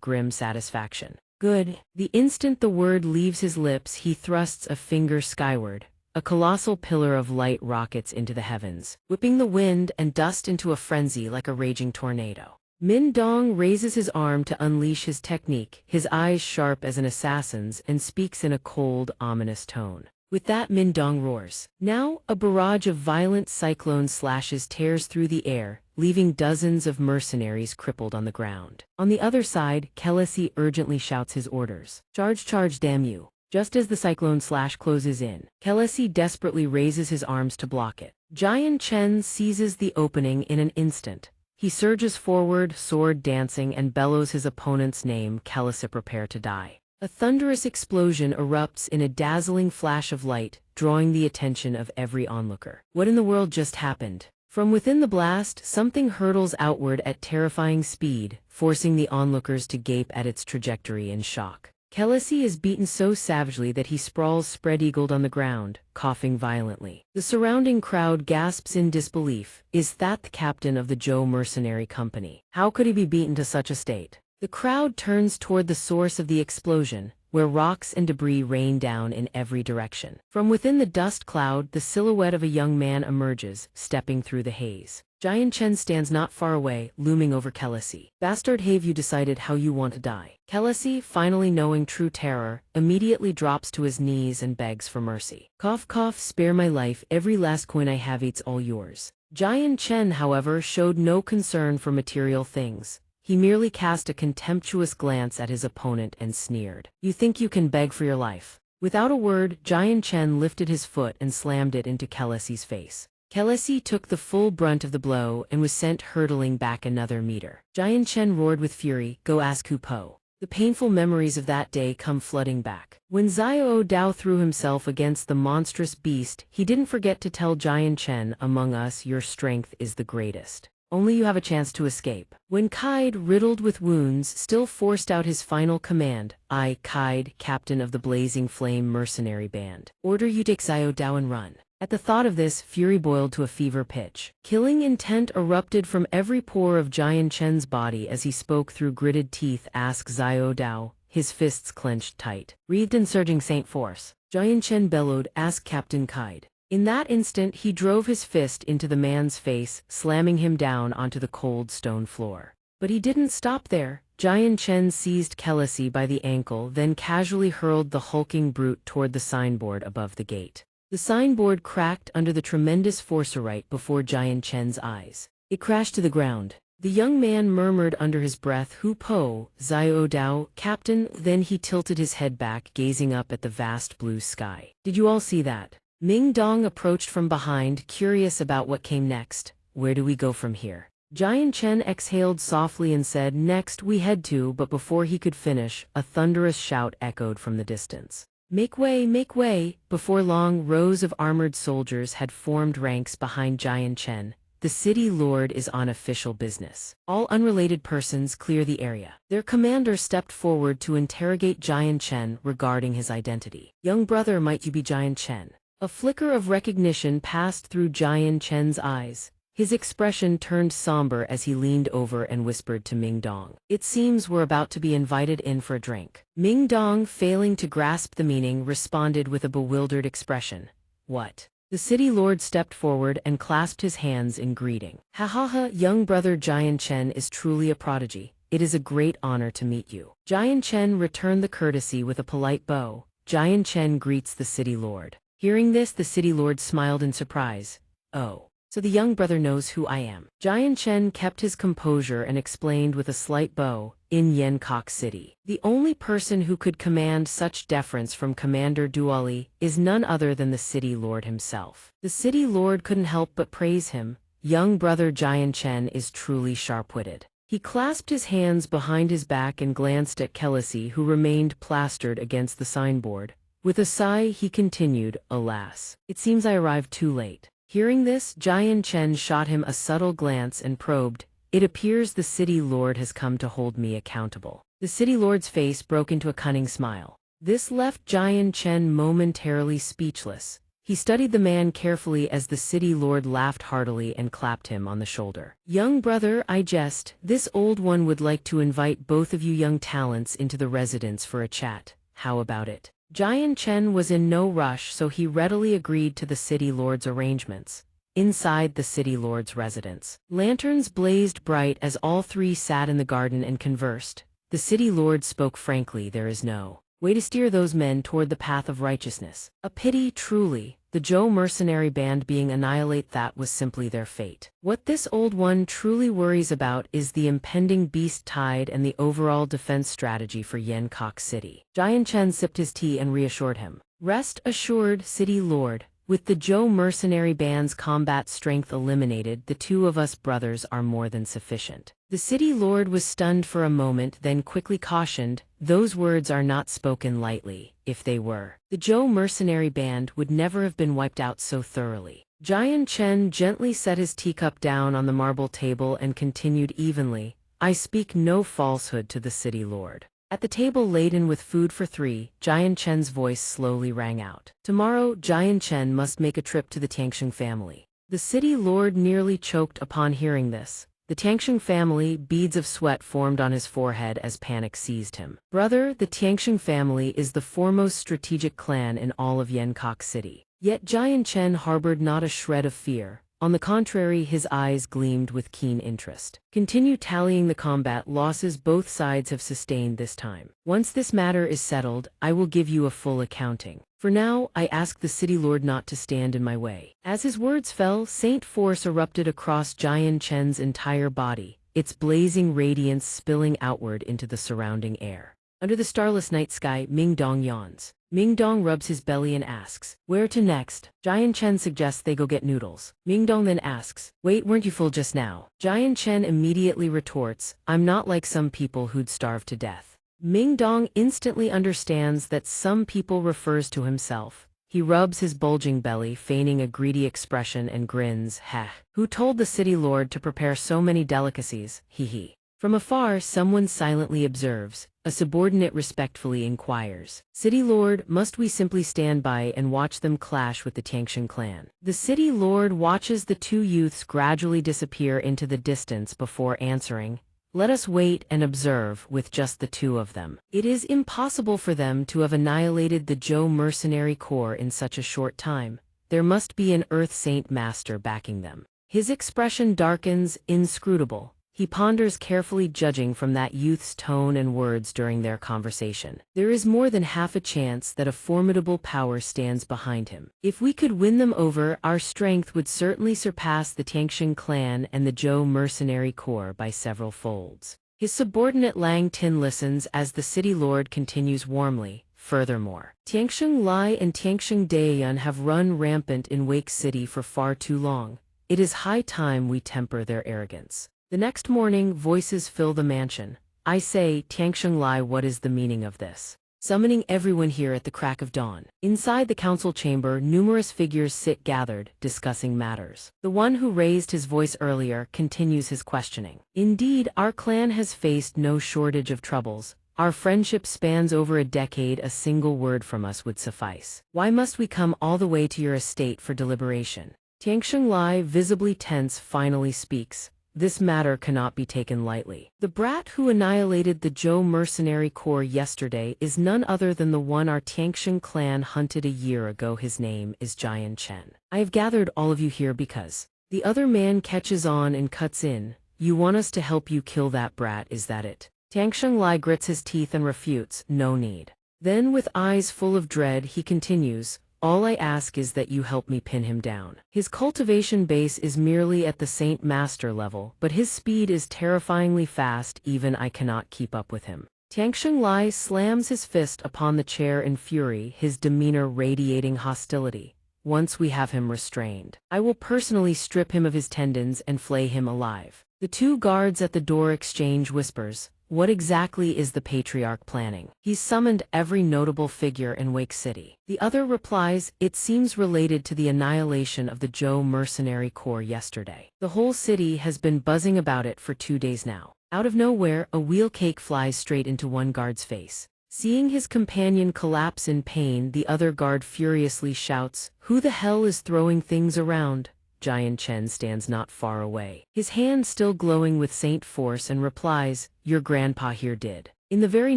Speaker 1: grim satisfaction. Good. The instant the word leaves his lips, he thrusts a finger skyward. A colossal pillar of light rockets into the heavens, whipping the wind and dust into a frenzy like a raging tornado. Min Dong raises his arm to unleash his technique, his eyes sharp as an assassin's, and speaks in a cold, ominous tone. With that, Min Dong roars. Now, a barrage of violent cyclone slashes tears through the air, leaving dozens of mercenaries crippled on the ground. On the other side, Kelesi urgently shouts his orders. Charge, charge, damn you. Just as the cyclone slash closes in, Kelesi desperately raises his arms to block it. Jian Chen seizes the opening in an instant. He surges forward, sword dancing, and bellows his opponent's name. Kelesi, prepare to die. A thunderous explosion erupts in a dazzling flash of light, drawing the attention of every onlooker. What in the world just happened? From within the blast, something hurtles outward at terrifying speed, forcing the onlookers to gape at its trajectory in shock. Kelesi is beaten so savagely that he sprawls spread-eagled on the ground, coughing violently. The surrounding crowd gasps in disbelief. Is that the captain of the Zhou mercenary company? How could he be beaten to such a state? The crowd turns toward the source of the explosion, where rocks and debris rain down in every direction. From within the dust cloud, the silhouette of a young man emerges, stepping through the haze. Jian Chen stands not far away, looming over Kelesi. Bastard, have you decided how you want to die? Kelesi, finally knowing true terror, immediately drops to his knees and begs for mercy. Cough, cough, spare my life, every last coin I have, it's all yours. Jian Chen, however, showed no concern for material things. He merely cast a contemptuous glance at his opponent and sneered. You think you can beg for your life? Without a word, Jian Chen lifted his foot and slammed it into Kelesi's face. Kelesi took the full brunt of the blow and was sent hurtling back another meter. Jian Chen roared with fury, go ask Hu Po. The painful memories of that day come flooding back. When Xiao Dao threw himself against the monstrous beast, he didn't forget to tell Jian Chen, among us, your strength is the greatest. Only you have a chance to escape. When Kaide, riddled with wounds, still forced out his final command, I, Kaide, captain of the Blazing Flame mercenary band, order you take Xiao Dao and run. At the thought of this, fury boiled to a fever pitch. Killing intent erupted from every pore of Jian Chen's body as he spoke through gritted teeth. Ask Xiao Dao, his fists clenched tight. Wreathed in surging saint force, Jian Chen bellowed, ask Captain Kaide. In that instant, he drove his fist into the man's face, slamming him down onto the cold stone floor. But he didn't stop there. Jian Chen seized Kelesi by the ankle, then casually hurled the hulking brute toward the signboard above the gate. The signboard cracked under the tremendous force right before Jian Chen's eyes. It crashed to the ground. The young man murmured under his breath, Hu Po, Xiao Dao, Captain. Then he tilted his head back, gazing up at the vast blue sky. Did you all see that? Ming Dong approached from behind, curious about what came next. Where do we go from here? Jian Chen exhaled softly and said, next we head to, but before he could finish, a thunderous shout echoed from the distance. Make way, make way! Before long, rows of armored soldiers had formed ranks behind Jian Chen. The city lord is on official business. All unrelated persons clear the area. Their commander stepped forward to interrogate Jian Chen regarding his identity. Young brother, might you be Jian Chen? A flicker of recognition passed through Jian Chen's eyes. His expression turned somber as he leaned over and whispered to Ming Dong. It seems we're about to be invited in for a drink. Ming Dong, failing to grasp the meaning, responded with a bewildered expression. What? The city lord stepped forward and clasped his hands in greeting. Ha ha ha, young brother, Jian Chen is truly a prodigy. It is a great honor to meet you. Jian Chen returned the courtesy with a polite bow. Jian Chen greets the city lord. Hearing this, the city lord smiled in surprise. Oh, so the young brother knows who I am. Jian Chen kept his composure and explained with a slight bow, in Yancock City. The only person who could command such deference from Commander Duali is none other than the city lord himself. The city lord couldn't help but praise him. Young brother Jian Chen is truly sharp-witted. He clasped his hands behind his back and glanced at Kelesi, who remained plastered against the signboard. With a sigh, he continued, alas, it seems I arrived too late. Hearing this, Jian Chen shot him a subtle glance and probed, it appears the city lord has come to hold me accountable. The city lord's face broke into a cunning smile. This left Jian Chen momentarily speechless. He studied the man carefully as the city lord laughed heartily and clapped him on the shoulder. "Young brother, I jest, this old one would like to invite both of you young talents into the residence for a chat. How about it?" Jian Chen was in no rush, so he readily agreed to the city lord's arrangements. Inside the city lord's residence, lanterns blazed bright as all three sat in the garden and conversed. The city lord spoke frankly, "There is no way to steer those men toward the path of righteousness. A pity, truly. The Zhou mercenary band being annihilate, that was simply their fate. What this old one truly worries about is the impending beast tide and the overall defense strategy for Yancock City." Jian Chen sipped his tea and reassured him. "Rest assured, city lord. With the Zhou mercenary band's combat strength eliminated, the two of us brothers are more than sufficient." The city lord was stunned for a moment, then quickly cautioned, "Those words are not spoken lightly. If they were, the Zhou mercenary band would never have been wiped out so thoroughly." Jian Chen gently set his teacup down on the marble table and continued evenly, "I speak no falsehood to the city lord." At the table laden with food for three, Jian Chen's voice slowly rang out. "Tomorrow, Jian Chen must make a trip to the Tianxing family." The city lord nearly choked upon hearing this. The Tianxing family, beads of sweat formed on his forehead as panic seized him. "Brother, the Tianxing family is the foremost strategic clan in all of Yancock City." Yet Jian Chen harbored not a shred of fear. On the contrary, his eyes gleamed with keen interest. "Continue tallying the combat losses both sides have sustained this time. Once this matter is settled, I will give you a full accounting. For now, I ask the city lord not to stand in my way." As his words fell, Saint Force erupted across Jian Chen's entire body, its blazing radiance spilling outward into the surrounding air. Under the starless night sky, Ming Dong yawns. Ming Dong rubs his belly and asks, "Where to next?" Jian Chen suggests they go get noodles. Ming Dong then asks, "Wait, weren't you full just now?" Jian Chen immediately retorts, "I'm not like some people who'd starve to death." Ming Dong instantly understands that "some people" refers to himself. He rubs his bulging belly, feigning a greedy expression, and grins, "Heh. Who told the city lord to prepare so many delicacies? Hee hee." From afar, someone silently observes. A subordinate respectfully inquires, "City lord, must we simply stand by and watch them clash with the Tianxing clan?" The city lord watches the two youths gradually disappear into the distance before answering, "Let us wait and observe with just the two of them. It is impossible for them to have annihilated the Zhou mercenary corps in such a short time. There must be an Earth Saint master backing them." His expression darkens, inscrutable. He ponders carefully, judging from that youth's tone and words during their conversation. There is more than half a chance that a formidable power stands behind him. If we could win them over, our strength would certainly surpass the Tianxing clan and the Zhou mercenary corps by several folds. His subordinate Lang Tin listens as the city lord continues warmly. Furthermore, Tianxing Lai and Tianxing Daiyun have run rampant in Wake City for far too long. It is high time we temper their arrogance. The next morning, voices fill the mansion. "I say, Tianxing Lai, what is the meaning of this?" Summoning everyone here at the crack of dawn. Inside the council chamber, numerous figures sit gathered, discussing matters. The one who raised his voice earlier continues his questioning. "Indeed, our clan has faced no shortage of troubles. Our friendship spans over a decade. A single word from us would suffice. Why must we come all the way to your estate for deliberation?" Tianxing Lai, visibly tense, finally speaks. "This matter cannot be taken lightly. The brat who annihilated the Zhou mercenary corps yesterday is none other than the one our Tianxing clan hunted a year ago. His name is Jian Chen. I have gathered all of you here because..." The other man catches on and cuts in. "You want us to help you kill that brat, is that it?" Tianxing Lai grits his teeth and refutes, "No need." Then, with eyes full of dread, he continues, "All I ask is that you help me pin him down. His cultivation base is merely at the Saint Master level, but his speed is terrifyingly fast, even I cannot keep up with him." Tianxing Lai slams his fist upon the chair in fury, his demeanor radiating hostility. "Once we have him restrained, I will personally strip him of his tendons and flay him alive." The two guards at the door exchange whispers. What exactly is the patriarch planning? He's summoned every notable figure in Wake City. The other replies, "It seems related to the annihilation of the Zhou mercenary corps yesterday. The whole city has been buzzing about it for 2 days now." Out of nowhere, a wheel cake flies straight into one guard's face. Seeing his companion collapse in pain, the other guard furiously shouts, "Who the hell is throwing things around?" Jian Chen stands not far away, his hand still glowing with saint force, and replies, "Your grandpa here did." In the very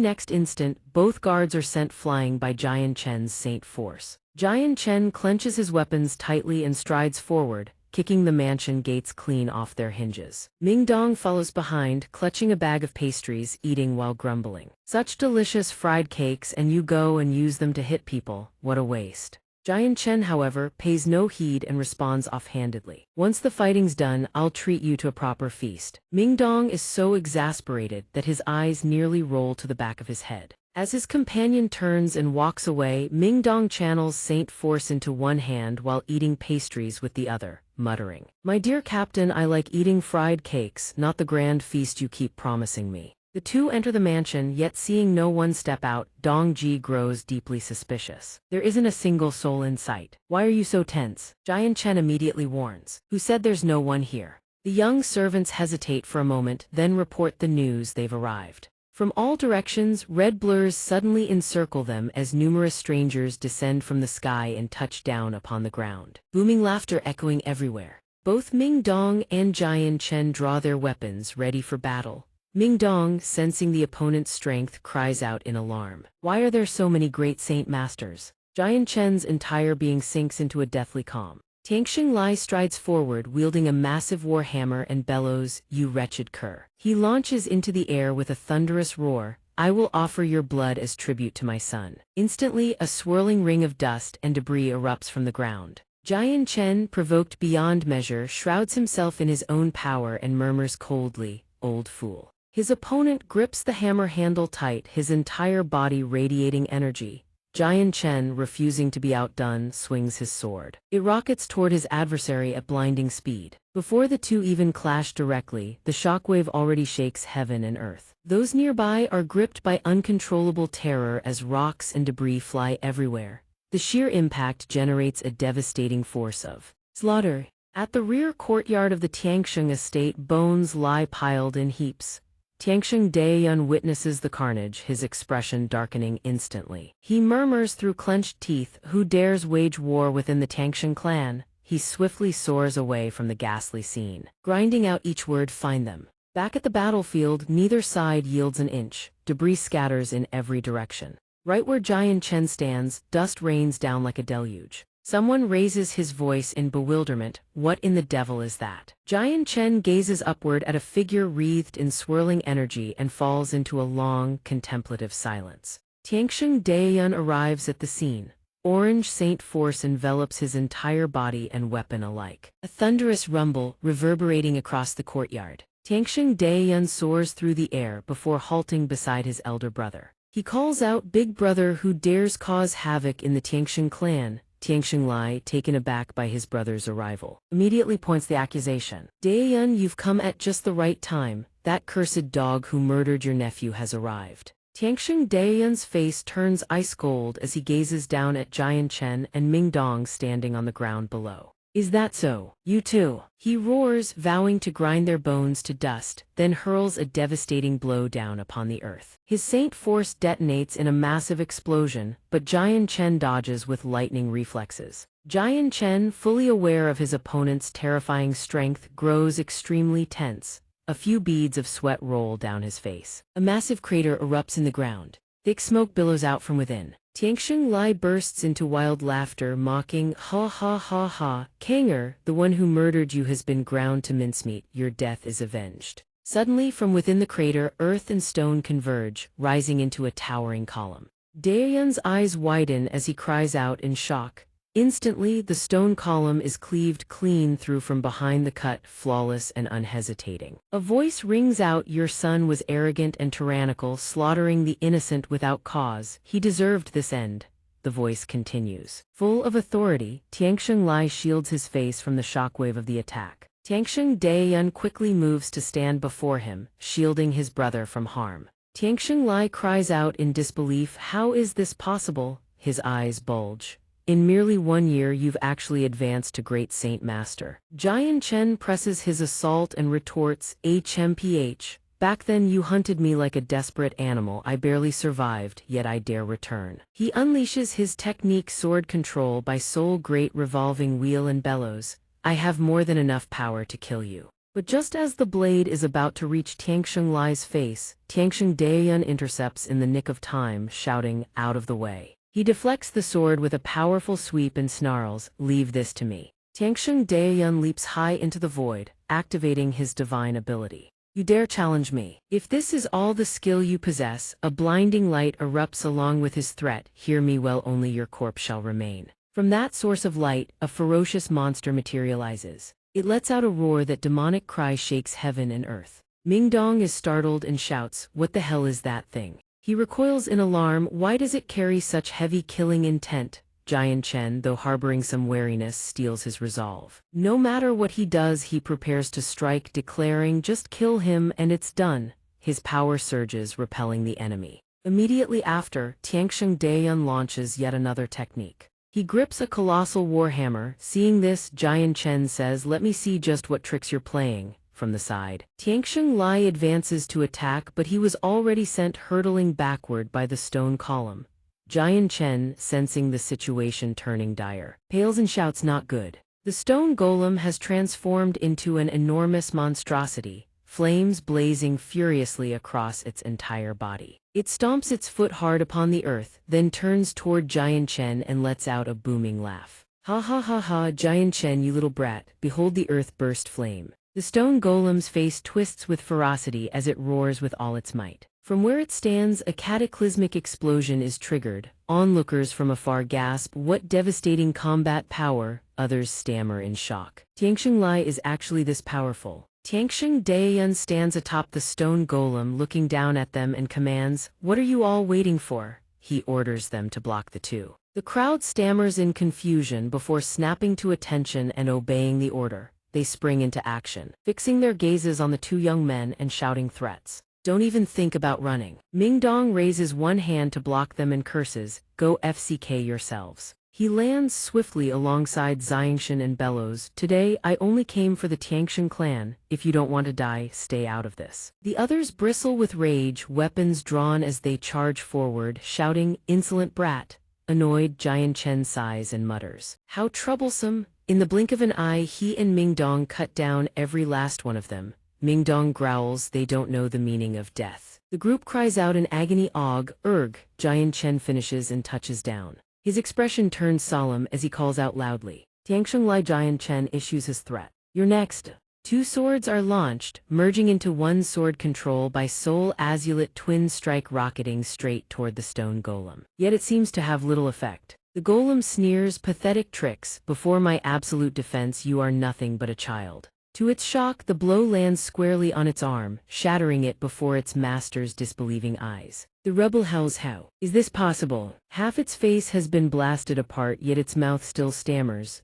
Speaker 1: next instant, both guards are sent flying by Jian Chen's saint force. Jian Chen clenches his weapons tightly and strides forward, kicking the mansion gates clean off their hinges. Ming Dong follows behind, clutching a bag of pastries, eating while grumbling. "Such delicious fried cakes, and you go and use them to hit people, what a waste." Jian Chen, however, pays no heed and responds offhandedly, "Once the fighting's done, I'll treat you to a proper feast." Ming Dong is so exasperated that his eyes nearly roll to the back of his head. As his companion turns and walks away, Ming Dong channels saint force into one hand while eating pastries with the other, muttering, "My dear captain, I like eating fried cakes, not the grand feast you keep promising me." The two enter the mansion, yet seeing no one step out, Dong Ji grows deeply suspicious. "There isn't a single soul in sight. Why are you so tense?" Jian Chen immediately warns, "Who said there's no one here?" The young servants hesitate for a moment, then report the news they've arrived. From all directions, red blurs suddenly encircle them as numerous strangers descend from the sky and touch down upon the ground, booming laughter echoing everywhere. Both Ming Dong and Jian Chen draw their weapons, ready for battle. Ming Dong, sensing the opponent's strength, cries out in alarm, "Why are there so many great saint masters?" Jian Chen's entire being sinks into a deathly calm. Tianxing Lai strides forward, wielding a massive war hammer, and bellows, "You wretched cur." He launches into the air with a thunderous roar, "I will offer your blood as tribute to my son." Instantly, a swirling ring of dust and debris erupts from the ground. Jian Chen, provoked beyond measure, shrouds himself in his own power and murmurs coldly, "Old fool." His opponent grips the hammer handle tight, his entire body radiating energy. Jian Chen, refusing to be outdone, swings his sword. It rockets toward his adversary at blinding speed. Before the two even clash directly, the shockwave already shakes heaven and earth. Those nearby are gripped by uncontrollable terror as rocks and debris fly everywhere. The sheer impact generates a devastating force of slaughter. At the rear courtyard of the Tianxing estate, bones lie piled in heaps. Tianxing Daiyun witnesses the carnage, his expression darkening instantly. He murmurs through clenched teeth, "Who dares wage war within the Tianxing clan?" He swiftly soars away from the ghastly scene, grinding out each word, "Find them." Back at the battlefield, neither side yields an inch. Debris scatters in every direction. Right where Jian Chen stands, dust rains down like a deluge. Someone raises his voice in bewilderment, "What in the devil is that?" Jian Chen gazes upward at a figure wreathed in swirling energy and falls into a long, contemplative silence. Tianxing Daiyun arrives at the scene. Orange saint force envelops his entire body and weapon alike. A thunderous rumble, reverberating across the courtyard. Tianxing Daiyun soars through the air before halting beside his elder brother. He calls out, "Big brother, who dares cause havoc in the Tianxing clan?" Tianxing Lai, taken aback by his brother's arrival, immediately points the accusation. "Daiyun, you've come at just the right time. That cursed dog who murdered your nephew has arrived." Tianxing Daiyun's face turns ice cold as he gazes down at Jian Chen and Ming Dong standing on the ground below. "Is that so? You too?" He roars, vowing to grind their bones to dust, then hurls a devastating blow down upon the earth. His saint force detonates in a massive explosion, but Jian Chen dodges with lightning reflexes. Jian Chen, fully aware of his opponent's terrifying strength, grows extremely tense. A few beads of sweat roll down his face. A massive crater erupts in the ground. Thick smoke billows out from within. Tianxing Lai bursts into wild laughter, mocking, "Ha ha ha ha, Kanger, the one who murdered you has been ground to mincemeat, your death is avenged." Suddenly, from within the crater, earth and stone converge, rising into a towering column. Daiyun's eyes widen as he cries out in shock. Instantly, the stone column is cleaved clean through from behind the cut, flawless and unhesitating. A voice rings out, "Your son was arrogant and tyrannical, slaughtering the innocent without cause. He deserved this end." The voice continues. Full of authority, Tianxing Lai shields his face from the shockwave of the attack. Tianxing Daiyun quickly moves to stand before him, shielding his brother from harm. Tianxing Lai cries out in disbelief, "How is this possible?" His eyes bulge. "In merely 1 year you've actually advanced to great saint master." Jian Chen presses his assault and retorts, "HMPH, Back then you hunted me like a desperate animal. I barely survived, yet I dare return. He unleashes his technique sword control by soul great revolving wheel and bellows. I have more than enough power to kill you. But just as the blade is about to reach Tianxing Lai's face, Tianxing Daiyun intercepts in the nick of time, shouting, "Out of the way." He deflects the sword with a powerful sweep and snarls, "Leave this to me." Tianxing Daiyun leaps high into the void, activating his divine ability. "You dare challenge me? If this is all the skill you possess," a blinding light erupts along with his threat, "Hear me well, only your corpse shall remain." From that source of light, a ferocious monster materializes. It lets out a roar that demonic cry shakes heaven and earth. Mingdong is startled and shouts, "What the hell is that thing?" He recoils in alarm. Why does it carry such heavy killing intent? Jian Chen, though harboring some wariness, steals his resolve. No matter what he does, he prepares to strike, declaring, "Just kill him and it's done." His power surges, repelling the enemy. Immediately after, Tianxing Daiyun launches yet another technique. He grips a colossal warhammer. Seeing this, Jian Chen says, "Let me see just what tricks you're playing." From the side, Tianxing Lai advances to attack, but he was already sent hurtling backward by the stone column. Jian Chen, sensing the situation turning dire, pales and shouts, "Not good." The stone golem has transformed into an enormous monstrosity, flames blazing furiously across its entire body. It stomps its foot hard upon the earth, then turns toward Jian Chen and lets out a booming laugh. "Ha ha ha ha, Jian Chen, you little brat, behold the earth burst flame." The stone golem's face twists with ferocity as it roars with all its might. From where it stands, a cataclysmic explosion is triggered. Onlookers from afar gasp, "What devastating combat power!" Others stammer in shock. Tianxing Lai is actually this powerful. Tianxing Daiyun stands atop the stone golem, looking down at them and commands, "What are you all waiting for?" He orders them to block the two. The crowd stammers in confusion before snapping to attention and obeying the order. They spring into action, fixing their gazes on the two young men and shouting threats. "Don't even think about running." Mingdong raises one hand to block them and curses, "Go FCK yourselves." He lands swiftly alongside Xianxia and bellows, "Today I only came for the Tianxing clan. If you don't want to die, stay out of this." The others bristle with rage, weapons drawn as they charge forward, shouting, "Insolent brat." Annoyed, Jian Chen sighs and mutters, "How troublesome." In the blink of an eye, he and Mingdong cut down every last one of them. Mingdong growls, "They don't know the meaning of death." The group cries out in agony, "Og, erg." Jian Chen finishes and touches down. His expression turns solemn as he calls out loudly. Tianxing Lai. Jian Chen issues his threat. "You're next." Two swords are launched, merging into one sword control by Soul Azulet twin strike rocketing straight toward the stone golem. Yet it seems to have little effect. The golem sneers, "Pathetic tricks. Before my absolute defense you are nothing but a child." To its shock, the blow lands squarely on its arm, shattering it before its master's disbelieving eyes. The rebel howls, "How is this possible?" Half its face has been blasted apart, yet its mouth still stammers.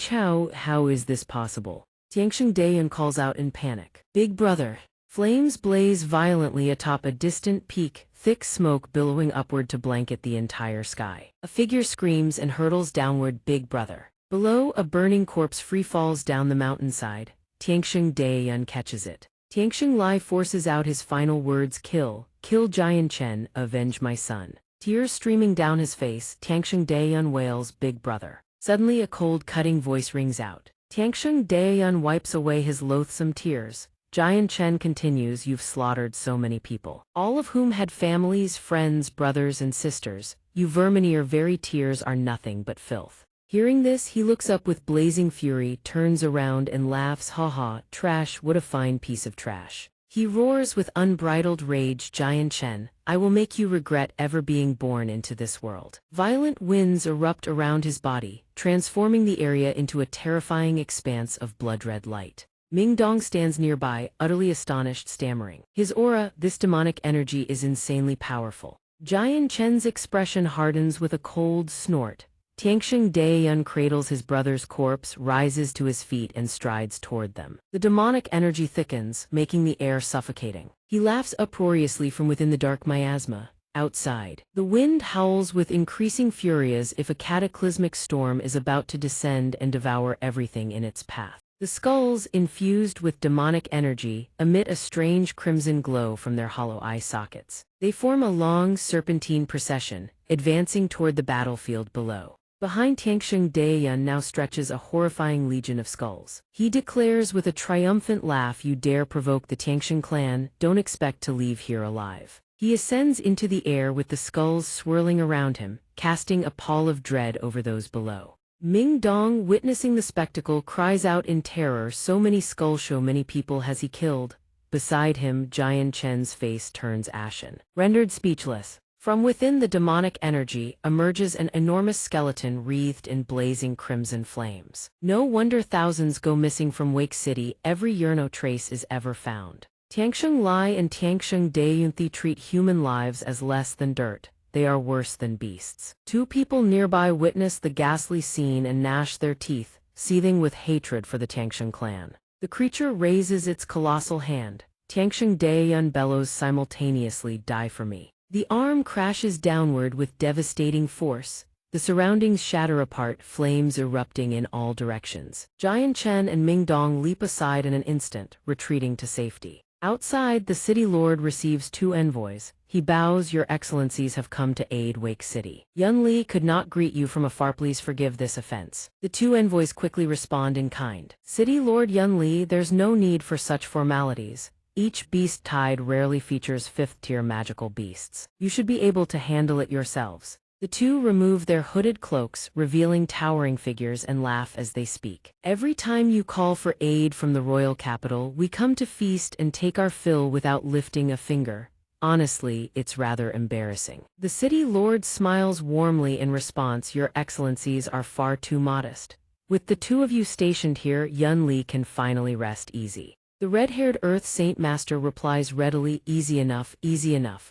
Speaker 1: How is this possible?" Tianxing Daiyun calls out in panic, "Big brother." Flames blaze violently atop a distant peak, thick smoke billowing upward to blanket the entire sky. A figure screams and hurtles downward, "Big brother." Below, a burning corpse free falls down the mountainside. Tianxing Daiyun catches it. Tianxing Lai forces out his final words, "Kill Jian Chen, avenge my son." Tears streaming down his face, Tianxing Daiyun wails, "Big brother." Suddenly a cold, cutting voice rings out. Tianxing Daiyun wipes away his loathsome tears. Jian Chen continues, "You've slaughtered so many people, all of whom had families, friends, brothers and sisters. You vermin, your very tears are nothing but filth." Hearing this, he looks up with blazing fury, turns around and laughs, "Ha ha, trash, what a fine piece of trash." He roars with unbridled rage, "Jian Chen, I will make you regret ever being born into this world." Violent winds erupt around his body, transforming the area into a terrifying expanse of blood-red light. Mingdong stands nearby, utterly astonished, stammering. His aura, this demonic energy, is insanely powerful. Jian Chen's expression hardens with a cold snort. Tianxing Daiyun cradles his brother's corpse, rises to his feet and strides toward them. The demonic energy thickens, making the air suffocating. He laughs uproariously from within the dark miasma. Outside, the wind howls with increasing fury as if a cataclysmic storm is about to descend and devour everything in its path. The skulls, infused with demonic energy, emit a strange crimson glow from their hollow eye sockets. They form a long, serpentine procession, advancing toward the battlefield below. Behind Tianxing Daiyun now stretches a horrifying legion of skulls. He declares with a triumphant laugh, "You dare provoke the Tianxing clan, don't expect to leave here alive." He ascends into the air with the skulls swirling around him, casting a pall of dread over those below. Ming Dong, witnessing the spectacle, cries out in terror, "So many skulls, so many people has he killed?" Beside him, Jian Chen's face turns ashen. Rendered speechless, from within the demonic energy emerges an enormous skeleton wreathed in blazing crimson flames. No wonder thousands go missing from Wake City, every year no trace is ever found. Tianxing Lai and Tianxing Daiyun treat human lives as less than dirt. They are worse than beasts. Two people nearby witness the ghastly scene and gnash their teeth, seething with hatred for the Tianxing clan. The creature raises its colossal hand. Tianxing Daiyun bellows simultaneously, "Die for me." The arm crashes downward with devastating force. The surroundings shatter apart, flames erupting in all directions. Jian Chen and Ming Dong leap aside in an instant, retreating to safety. Outside, the city lord receives two envoys. He bows, "Your excellencies have come to aid Wake City. Yun Li could not greet you from afar, please forgive this offense." The two envoys quickly respond in kind. "City Lord Yun Li, there's no need for such formalities. Each beast tide rarely features 5th-tier magical beasts. You should be able to handle it yourselves." The two remove their hooded cloaks, revealing towering figures, and laugh as they speak. "Every time you call for aid from the royal capital, we come to feast and take our fill without lifting a finger. Honestly, it's rather embarrassing." The city lord smiles warmly in response, "Your excellencies are far too modest. With the two of you stationed here, Yun Li can finally rest easy." The red-haired Earth Saint Master replies readily, easy enough,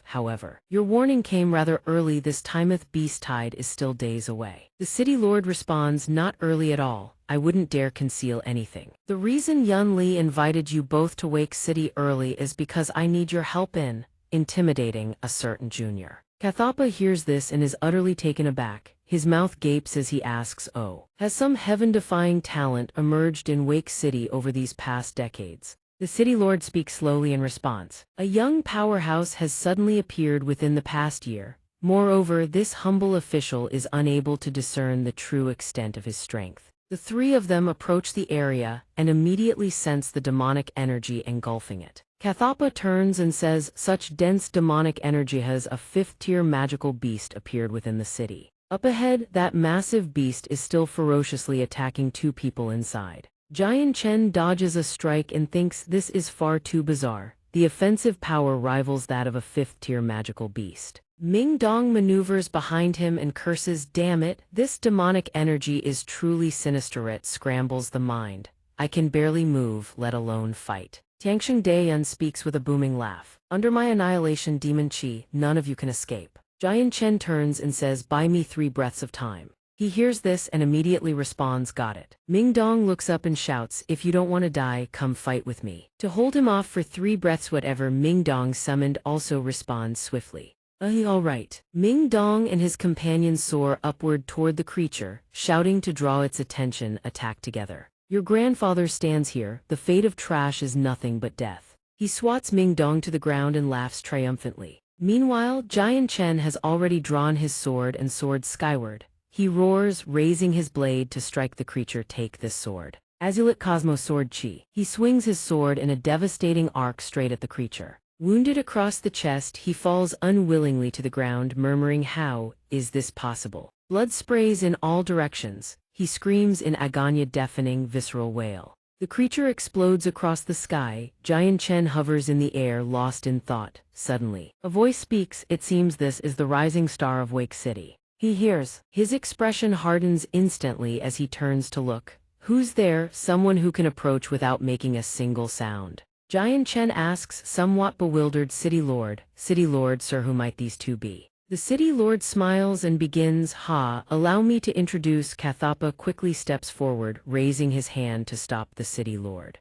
Speaker 1: however. Your warning came rather early, this timeth beast tide is still days away." The city lord responds, "Not early at all, I wouldn't dare conceal anything. The reason Yun Li invited you both to Wake City early is because I need your help in intimidating a certain junior." Kathapa hears this and is utterly taken aback. His mouth gapes as he asks, "Oh, has some heaven-defying talent emerged in Wake City over these past decades?" The city lord speaks slowly in response. "A young powerhouse has suddenly appeared within the past year. Moreover, this humble official is unable to discern the true extent of his strength." The three of them approach the area and immediately sense the demonic energy engulfing it. Kathapa turns and says, "Such dense demonic energy, has a 5th-tier magical beast appeared within the city. Up ahead, that massive beast is still ferociously attacking two people inside." Jian Chen dodges a strike and thinks, "This is far too bizarre. The offensive power rivals that of a 5th-tier magical beast." Ming Dong maneuvers behind him and curses, "Damn it, this demonic energy is truly sinister. It scrambles the mind. I can barely move, let alone fight." Tianxing Daiyun speaks with a booming laugh. "Under my annihilation demon chi, none of you can escape." Jian Chen turns and says, "Buy me 3 breaths of time." He hears this and immediately responds, "Got it." Ming Dong looks up and shouts, "If you don't want to die, come fight with me." To hold him off for 3 breaths, whatever Ming Dong summoned also responds swiftly. All right." Ming Dong and his companions soar upward toward the creature, shouting to draw its attention, attack together. "Your grandfather stands here, the fate of trash is nothing but death." He swats Ming Dong to the ground and laughs triumphantly. Meanwhile, Jian Chen has already drawn his sword and soared skyward. He roars, raising his blade to strike the creature. "Take this sword." Azulit Cosmos Sword Chi. He swings his sword in a devastating arc straight at the creature. Wounded across the chest, he falls unwillingly to the ground, murmuring, "How is this possible?" Blood sprays in all directions. He screams in agony, deafening, visceral wail. The creature explodes across the sky. Jian Chen hovers in the air, lost in thought. Suddenly, a voice speaks. It seems this is the rising star of Wake City. He hears. His expression hardens instantly as he turns to look. "Who's there?" "Someone who can approach without making a single sound." Jian Chen asks, somewhat bewildered, City Lord, sir, who might these two be?" The city lord smiles and begins, "Allow me to introduce." Kathapa quickly steps forward, raising his hand to stop the city lord.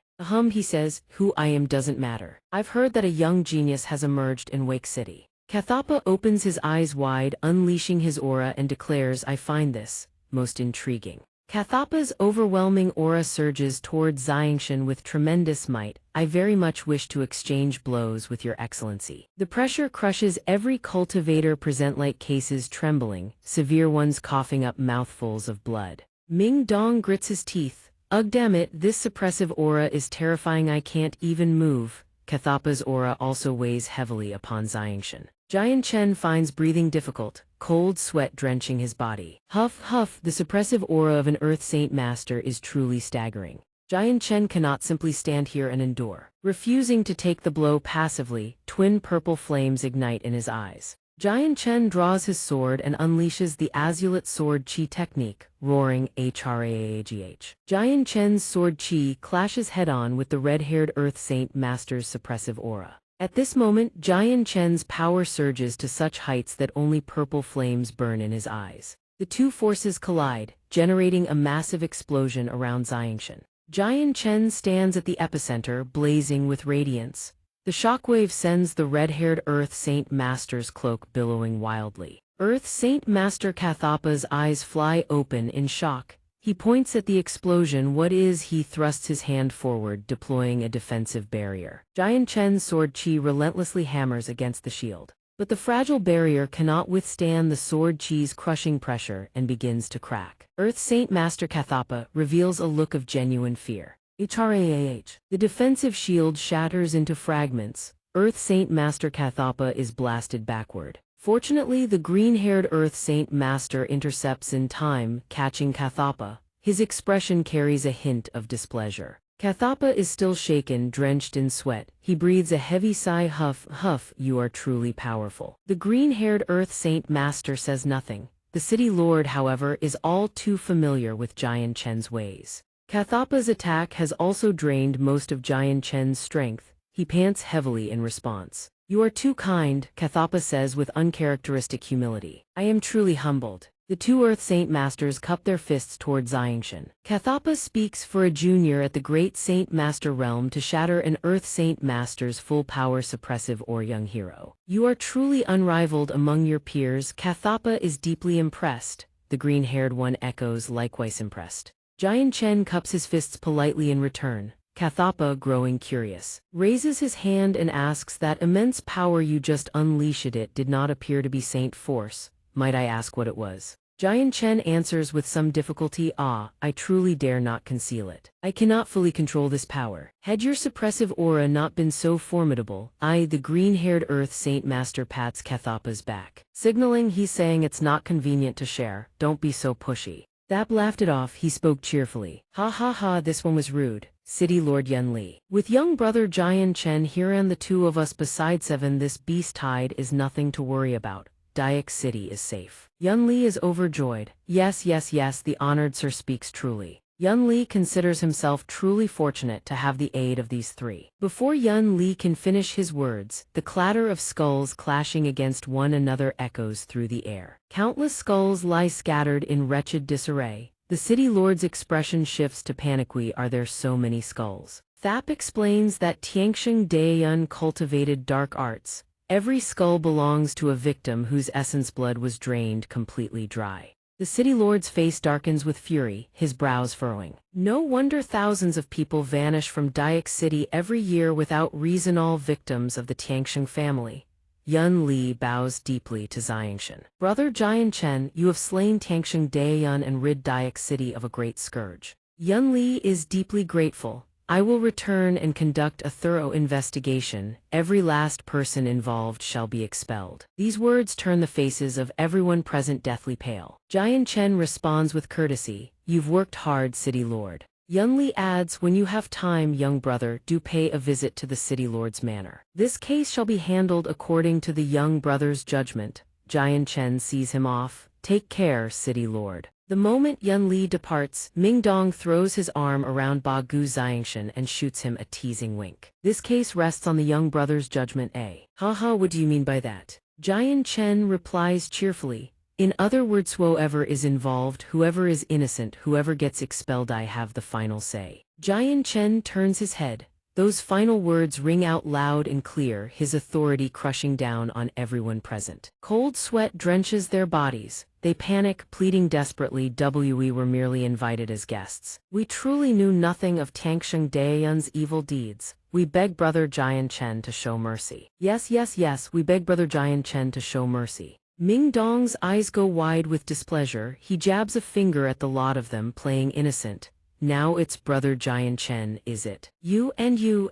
Speaker 1: He says, "Who I am doesn't matter. I've heard that a young genius has emerged in Wake City." Kathapa opens his eyes wide, unleashing his aura, and declares, "I find this most intriguing. Kathapa's overwhelming aura surges toward xianxia with tremendous might. I very much wish to exchange blows with your excellency. The pressure crushes every cultivator present like cases trembling, severe ones coughing up mouthfuls of blood. Ming Dong grits his teeth. Ugh, damn it, this suppressive aura is terrifying, I can't even move. Kathapa's aura also weighs heavily upon xianxia. Xianxia finds breathing difficult, cold sweat drenching his body. Huff, huff, the suppressive aura of an Earth Saint Master is truly staggering. Xianxia cannot simply stand here and endure. Refusing to take the blow passively, twin purple flames ignite in his eyes. Xianxia draws his sword and unleashes the azulate sword chi technique, roaring HRAAGH. Xianxia's sword chi clashes head-on with the red-haired Earth Saint Master's suppressive aura. At this moment, Xianxia's power surges to such heights that only purple flames burn in his eyes. The two forces collide, generating a massive explosion around Xianxia. Xianxia stands at the epicenter, blazing with radiance. The shockwave sends the red-haired Earth Saint Master's cloak billowing wildly. Earth Saint Master Kathapa's eyes fly open in shock. He points at the explosion. What is? He thrusts his hand forward, deploying a defensive barrier. Xianxia's sword chi relentlessly hammers against the shield. But the fragile barrier cannot withstand the sword chi's crushing pressure and begins to crack. Earth Saint Master Kathapa reveals a look of genuine fear. HRAAH. The defensive shield shatters into fragments. Earth Saint Master Kathapa is blasted backward. Fortunately, the green-haired Earth Saint Master intercepts in time, catching Kathapa. His expression carries a hint of displeasure. Kathapa is still shaken, drenched in sweat. He breathes a heavy sigh. Huff, huff, you are truly powerful. The green-haired Earth Saint Master says nothing. The city lord, however, is all too familiar with Xianxia's ways. Kathapa's attack has also drained most of Xianxia's strength. He pants heavily in response. You are too kind, Kathapa says with uncharacteristic humility. I am truly humbled. The two Earth Saint Masters cup their fists toward Xianxia. Kathapa speaks for a junior at the Great Saint Master realm to shatter an Earth Saint Master's full-power suppressive or young hero. You are truly unrivaled among your peers. Kathapa is deeply impressed. The green-haired one echoes, likewise impressed. Xianxia cups his fists politely in return. Kathapa, growing curious, raises his hand and asks, that immense power you just unleashed, it did not appear to be Saint Force. Might I ask what it was? Xianxia answers with some difficulty. I truly dare not conceal it. I cannot fully control this power. Had your suppressive aura not been so formidable, the green-haired Earth Saint Master pats Kathapa's back, signaling he's saying it's not convenient to share. Don't be so pushy. Thap laughed it off. He spoke cheerfully. Ha ha ha, this one was rude. City Lord Yun Li. With young brother Xianxia here and the two of us beside seven, this beast tide is nothing to worry about. Dayak City is safe. Yun Li is overjoyed. Yes, yes, yes, the honored sir speaks truly. Yun Li considers himself truly fortunate to have the aid of these three. Before Yun Li can finish his words, the clatter of skulls clashing against one another echoes through the air. Countless skulls lie scattered in wretched disarray. The city lord's expression shifts to panicky. Are there so many skulls? Thap explains that Tianxing Daeyun cultivated dark arts. Every skull belongs to a victim whose essence blood was drained completely dry. The city lord's face darkens with fury, his brows furrowing. No wonder thousands of people vanish from Dayak City every year without reason, all victims of the Tianxing family. Yun Li bows deeply to Xianxia. Brother Xianxia, you have slain Tianxing Daeyun and rid Dayak City of a great scourge. Yun Li is deeply grateful. I will return and conduct a thorough investigation. Every last person involved shall be expelled. These words turn the faces of everyone present deathly pale. Xianxia responds with courtesy. You've worked hard, City Lord. Yun Li adds, when you have time, young brother, do pay a visit to the City Lord's manor. This case shall be handled according to the young brother's judgment. Xianxia sees him off. Take care, City Lord. The moment Yun Li departs, Ming Dong throws his arm around Ba Gu Xianxia and shoots him a teasing wink. This case rests on the young brother's judgment. Haha, what do you mean by that? Xianxia replies cheerfully. In other words, whoever is involved, whoever is innocent, whoever gets expelled, I have the final say. Xianxia turns his head. Those final words ring out loud and clear, his authority crushing down on everyone present. Cold sweat drenches their bodies. They panic, pleading desperately. We were merely invited as guests. We truly knew nothing of Tangsheng Daiyun's evil deeds. We beg Brother Jian Chen to show mercy. Yes, yes, yes, we beg Brother Jian Chen to show mercy. Ming Dong's eyes go wide with displeasure. He jabs a finger at the lot of them, playing innocent. Now it's Brother Jian Chen, is it? You and you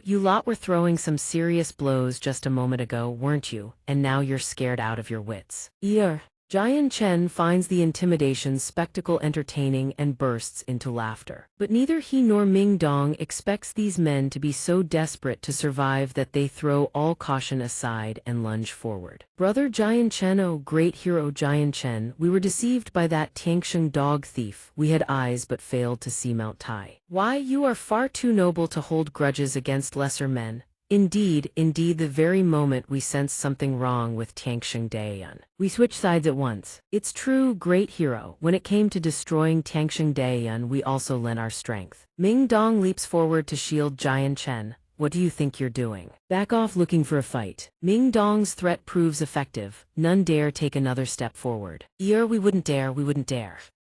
Speaker 1: lot were throwing some serious blows just a moment ago, weren't you? And now you're scared out of your wits. Jian Chen finds the intimidation spectacle entertaining and bursts into laughter. But neither he nor Ming Dong expects these men to be so desperate to survive that they throw all caution aside and lunge forward. Brother Jian Chen, oh great hero Jian Chen, we were deceived by that Tangsheng dog thief. We had eyes but failed to see Mount Tai. Why, you are far too noble to hold grudges against lesser men. Indeed, the very moment we sensed something wrong with Tangsheng Daiyun, we switched sides at once. It's true, great hero, when it came to destroying Tangsheng Daiyun we also lent our strength. Ming Dong leaps forward to shield Jian Chen. What do you think you're doing? Back off looking for a fight. Ming Dong's threat proves effective. None dare take another step forward. We wouldn't dare.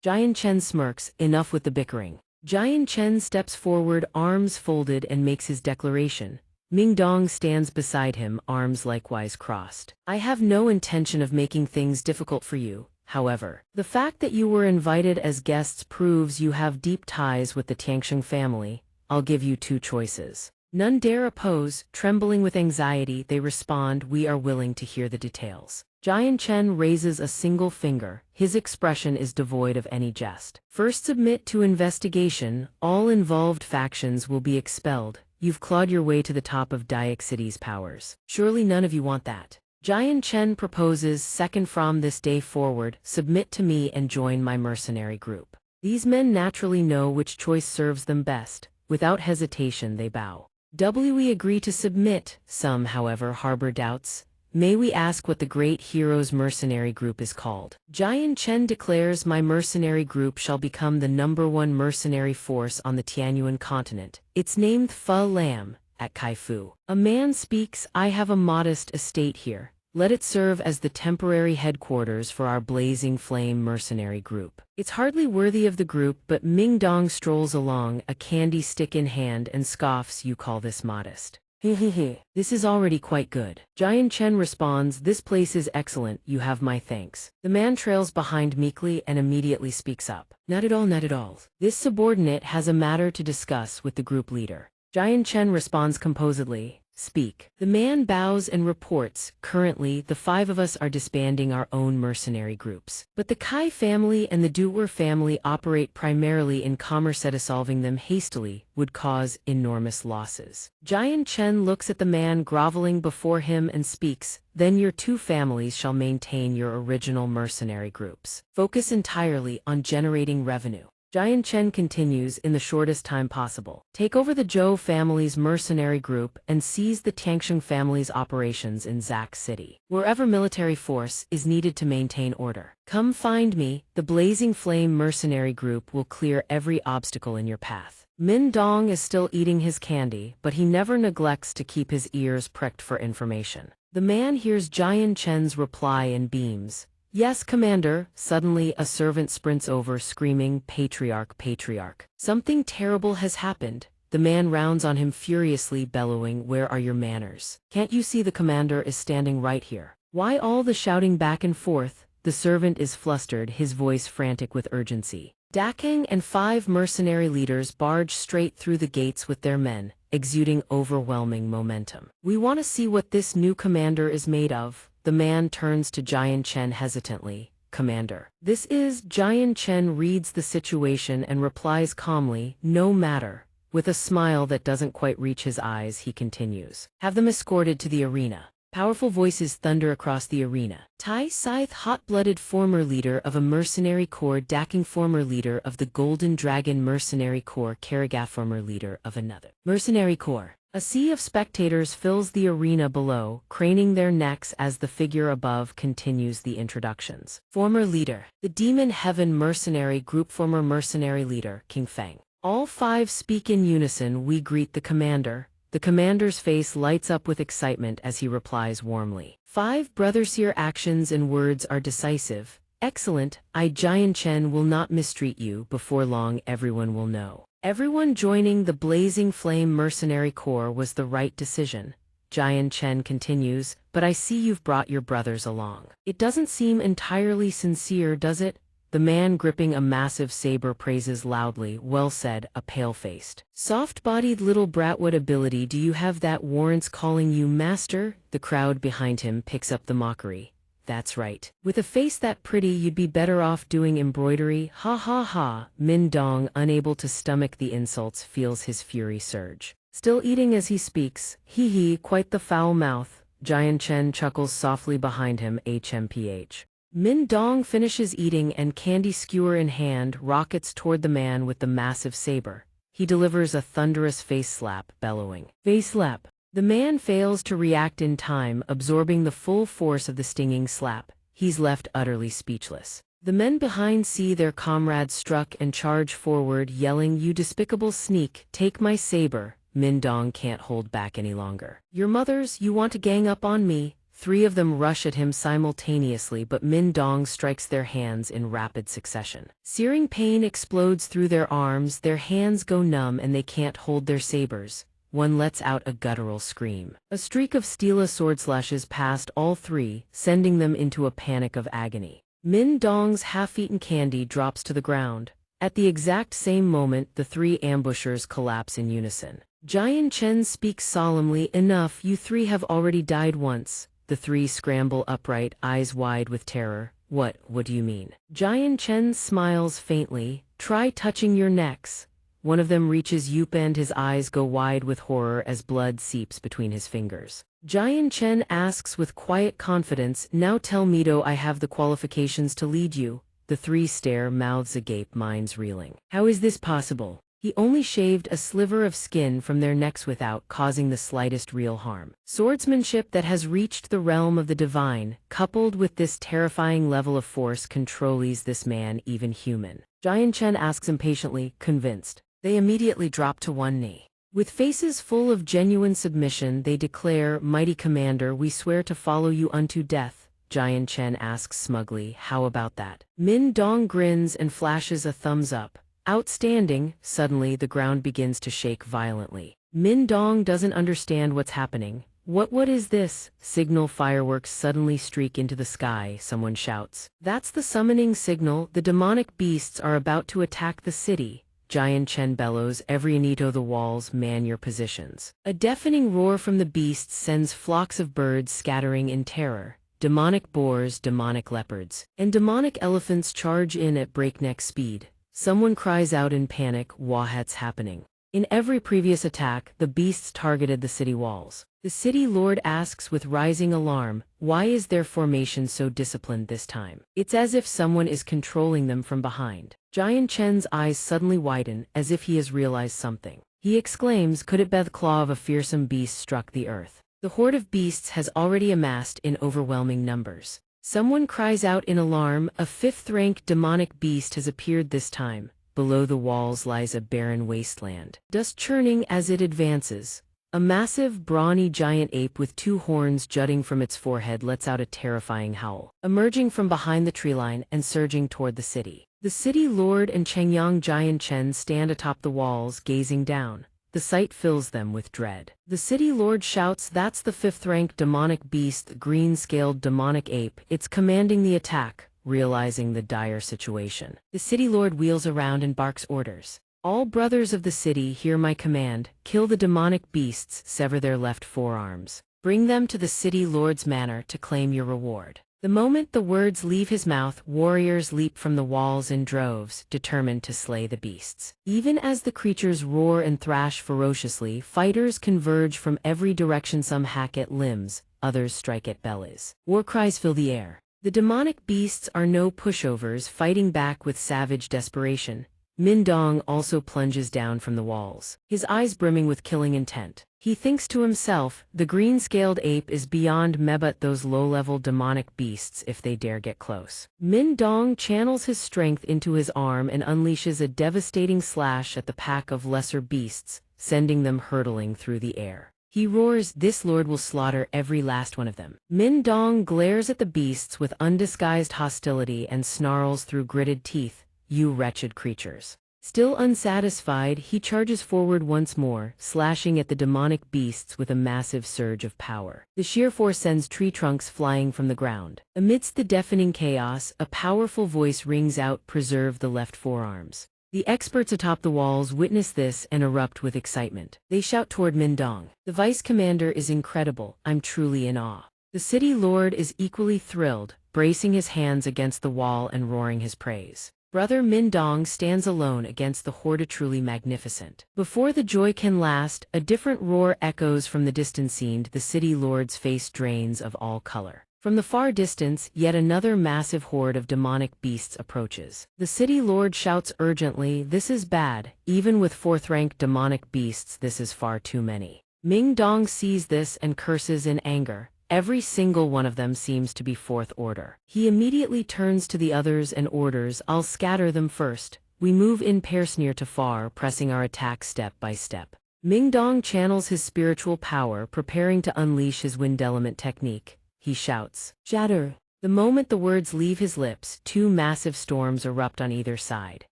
Speaker 1: Jian Chen smirks, enough with the bickering. Jian Chen steps forward, arms folded, and makes his declaration. Ming Dong stands beside him, arms likewise crossed. I have no intention of making things difficult for you, however. The fact that you were invited as guests proves you have deep ties with the Tangsheng family. I'll give you two choices. None dare oppose. Trembling with anxiety, they respond, we are willing to hear the details. Jian Chen raises a single finger. His expression is devoid of any jest. First, submit to investigation. All involved factions will be expelled. You've clawed your way to the top of Dayak City's powers. Surely none of you want that. Jian Chen proposes, second, from this day forward, submit to me and join my mercenary group. These men naturally know which choice serves them best. Without hesitation they bow. We agree to submit. Some, however, harbor doubts. May we ask what the great hero's mercenary group is called? Jian Chen declares, my mercenary group shall become the #1 mercenary force on the Tianyuan continent. It's named Fa Lam, at Kaifu. A man speaks, I have a modest estate here. Let it serve as the temporary headquarters for our blazing flame mercenary group. It's hardly worthy of the group, but Ming Dong strolls along, a candy stick in hand, and scoffs, you call this modest? This is already quite good. Jian Chen responds, this place is excellent, you have my thanks. The man trails behind meekly and immediately speaks up. Not at all. This subordinate has a matter to discuss with the group leader. Jian Chen responds composedly, speak. The man bows and reports, currently, the 5 of us are disbanding our own mercenary groups. But the Kai family and the Duer family operate primarily in commerce. Dissolving them hastily would cause enormous losses. Jian Chen looks at the man groveling before him and speaks, then your 2 families shall maintain your original mercenary groups. Focus entirely on generating revenue. Jian Chen continues, in the shortest time possible. Take over the Zhou family's mercenary group and seize the Tangsheng family's operations in Zack City. Wherever military force is needed to maintain order. Come find me, the Blazing Flame mercenary group will clear every obstacle in your path. Min Dong is still eating his candy, but he never neglects to keep his ears pricked for information. The man hears Jian Chen's reply and beams. Yes, Commander. Suddenly, a servant sprints over, screaming, Patriarch, Patriarch. Something terrible has happened. The man rounds on him furiously, bellowing, where are your manners? Can't you see the commander is standing right here? Why all the shouting back and forth? The servant is flustered, his voice frantic with urgency. Dakang and 5 mercenary leaders barge straight through the gates with their men, exuding overwhelming momentum. We want to see what this new commander is made of. The man turns to Jian Chen hesitantly. Commander. This is Jian Chen reads the situation and replies calmly, no matter. With a smile that doesn't quite reach his eyes, he continues. Have them escorted to the arena. Powerful voices thunder across the arena. Tai Scythe, hot-blooded former leader of a mercenary corps, Daking, former leader of the Golden Dragon mercenary corps, Karagaf, former leader of another mercenary corps. A sea of spectators fills the arena below, craning their necks as the figure above continues the introductions. Former leader. The Demon Heaven mercenary group, former mercenary leader, King Feng. All 5 speak in unison. We greet the commander. The commander's face lights up with excitement as he replies warmly. 5 brothers, your actions and words are decisive. Excellent, Jian Chen will not mistreat you, before long everyone will know. Everyone joining the Blazing Flame Mercenary Corps was the right decision. Jian Chen continues, but I see you've brought your brothers along. It doesn't seem entirely sincere, does it? The man gripping a massive saber praises loudly, well said, a pale-faced, soft-bodied little brat. What ability do you have that warrants calling you master? The crowd behind him picks up the mockery. That's right. With a face that pretty you'd be better off doing embroidery, ha ha ha. Min Dong, unable to stomach the insults, feels his fury surge. Still eating as he speaks, hee, quite the foul mouth. Jian Chen chuckles softly behind him, hmph. Min Dong finishes eating and candy skewer in hand rockets toward the man with the massive saber. He delivers a thunderous face slap, bellowing, face slap. The man fails to react in time, absorbing the full force of the stinging slap. He's left utterly speechless. The men behind see their comrades struck and charge forward, yelling, "You despicable sneak, take my saber." Min Dong can't hold back any longer. "Your mothers, you want to gang up on me?" Three of them rush at him simultaneously, but Min Dong strikes their hands in rapid succession. Searing pain explodes through their arms, their hands go numb and they can't hold their sabers. One lets out a guttural scream. A streak of steel sword slashes past all three, sending them into a panic of agony. Min Dong's half-eaten candy drops to the ground. At the exact same moment, the three ambushers collapse in unison. Jian Chen speaks solemnly, "Enough, you three have already died once." The three scramble upright, eyes wide with terror. What do you mean?" Jian Chen smiles faintly. "Try touching your necks." One of them reaches Yupa and his eyes go wide with horror as blood seeps between his fingers. Jian Chen asks with quiet confidence, "Now tell me, do I have the qualifications to lead you?" The three stare, mouths agape, minds reeling. How is this possible? He only shaved a sliver of skin from their necks without causing the slightest real harm. Swordsmanship that has reached the realm of the divine, coupled with this terrifying level of force, controls this man even human. Jian Chen asks impatiently, convinced. They immediately drop to one knee. With faces full of genuine submission, they declare, "Mighty commander, we swear to follow you unto death." Jian Chen asks smugly, "How about that?" Min Dong grins and flashes a thumbs up. Outstanding. Suddenly, the ground begins to shake violently. Min Dong doesn't understand what's happening. What is this? Signal fireworks suddenly streak into the sky, someone shouts. That's the summoning signal, the demonic beasts are about to attack the city. Jian Chen bellows, "Every Anito the walls, man your positions." A deafening roar from the beasts sends flocks of birds scattering in terror. Demonic boars, demonic leopards, and demonic elephants charge in at breakneck speed. Someone cries out in panic, "What's happening?" In every previous attack, the beasts targeted the city walls. The city lord asks with rising alarm, why is their formation so disciplined this time? It's as if someone is controlling them from behind. Jian Chen's eyes suddenly widen, as if he has realized something. He exclaims, "Could it be the claw of a fearsome beast struck the earth?" The horde of beasts has already amassed in overwhelming numbers. Someone cries out in alarm, a fifth-rank demonic beast has appeared this time. Below the walls lies a barren wasteland, dust churning as it advances. A massive, brawny giant ape with two horns jutting from its forehead lets out a terrifying howl, emerging from behind the tree line and surging toward the city. The city lord and Chengyang Jian Chen stand atop the walls, gazing down. The sight fills them with dread. The city lord shouts, "That's the fifth-rank demonic beast, the green-scaled demonic ape. It's commanding the attack." Realizing the dire situation, the city lord wheels around and barks orders. "All brothers of the city, hear my command. Kill the demonic beasts, sever their left forearms. Bring them to the city lord's manor to claim your reward." The moment the words leave his mouth, warriors leap from the walls in droves, determined to slay the beasts. Even as the creatures roar and thrash ferociously, fighters converge from every direction. Some hack at limbs, others strike at bellies. War cries fill the air. The demonic beasts are no pushovers, fighting back with savage desperation. Min Dong also plunges down from the walls, his eyes brimming with killing intent. He thinks to himself, the green-scaled ape is beyond me, but those low-level demonic beasts if they dare get close. Min Dong channels his strength into his arm and unleashes a devastating slash at the pack of lesser beasts, sending them hurtling through the air. He roars, "This lord will slaughter every last one of them." Min Dong glares at the beasts with undisguised hostility and snarls through gritted teeth, "You wretched creatures." Still unsatisfied, he charges forward once more, slashing at the demonic beasts with a massive surge of power. The sheer force sends tree trunks flying from the ground. Amidst the deafening chaos, a powerful voice rings out, "Preserve the left forearms." The experts atop the walls witness this and erupt with excitement. They shout toward Mindong. The vice commander is incredible. "I'm truly in awe." The city lord is equally thrilled, bracing his hands against the wall and roaring his praise. Brother Mindong stands alone against the horde, truly magnificent. Before the joy can last, a different roar echoes from the distant scene. The city lord's face drains of all color. From the far distance, yet another massive horde of demonic beasts approaches. The city lord shouts urgently, "This is bad. Even with fourth-rank demonic beasts, this is far too many." Ming Dong sees this and curses in anger. Every single one of them seems to be fourth order. He immediately turns to the others and orders, "I'll scatter them first." We move in pairs near to far, pressing our attack step by step. Ming Dong channels his spiritual power, preparing to unleash his wind element technique. He shouts, "Shatter." The moment the words leave his lips, two massive storms erupt on either side.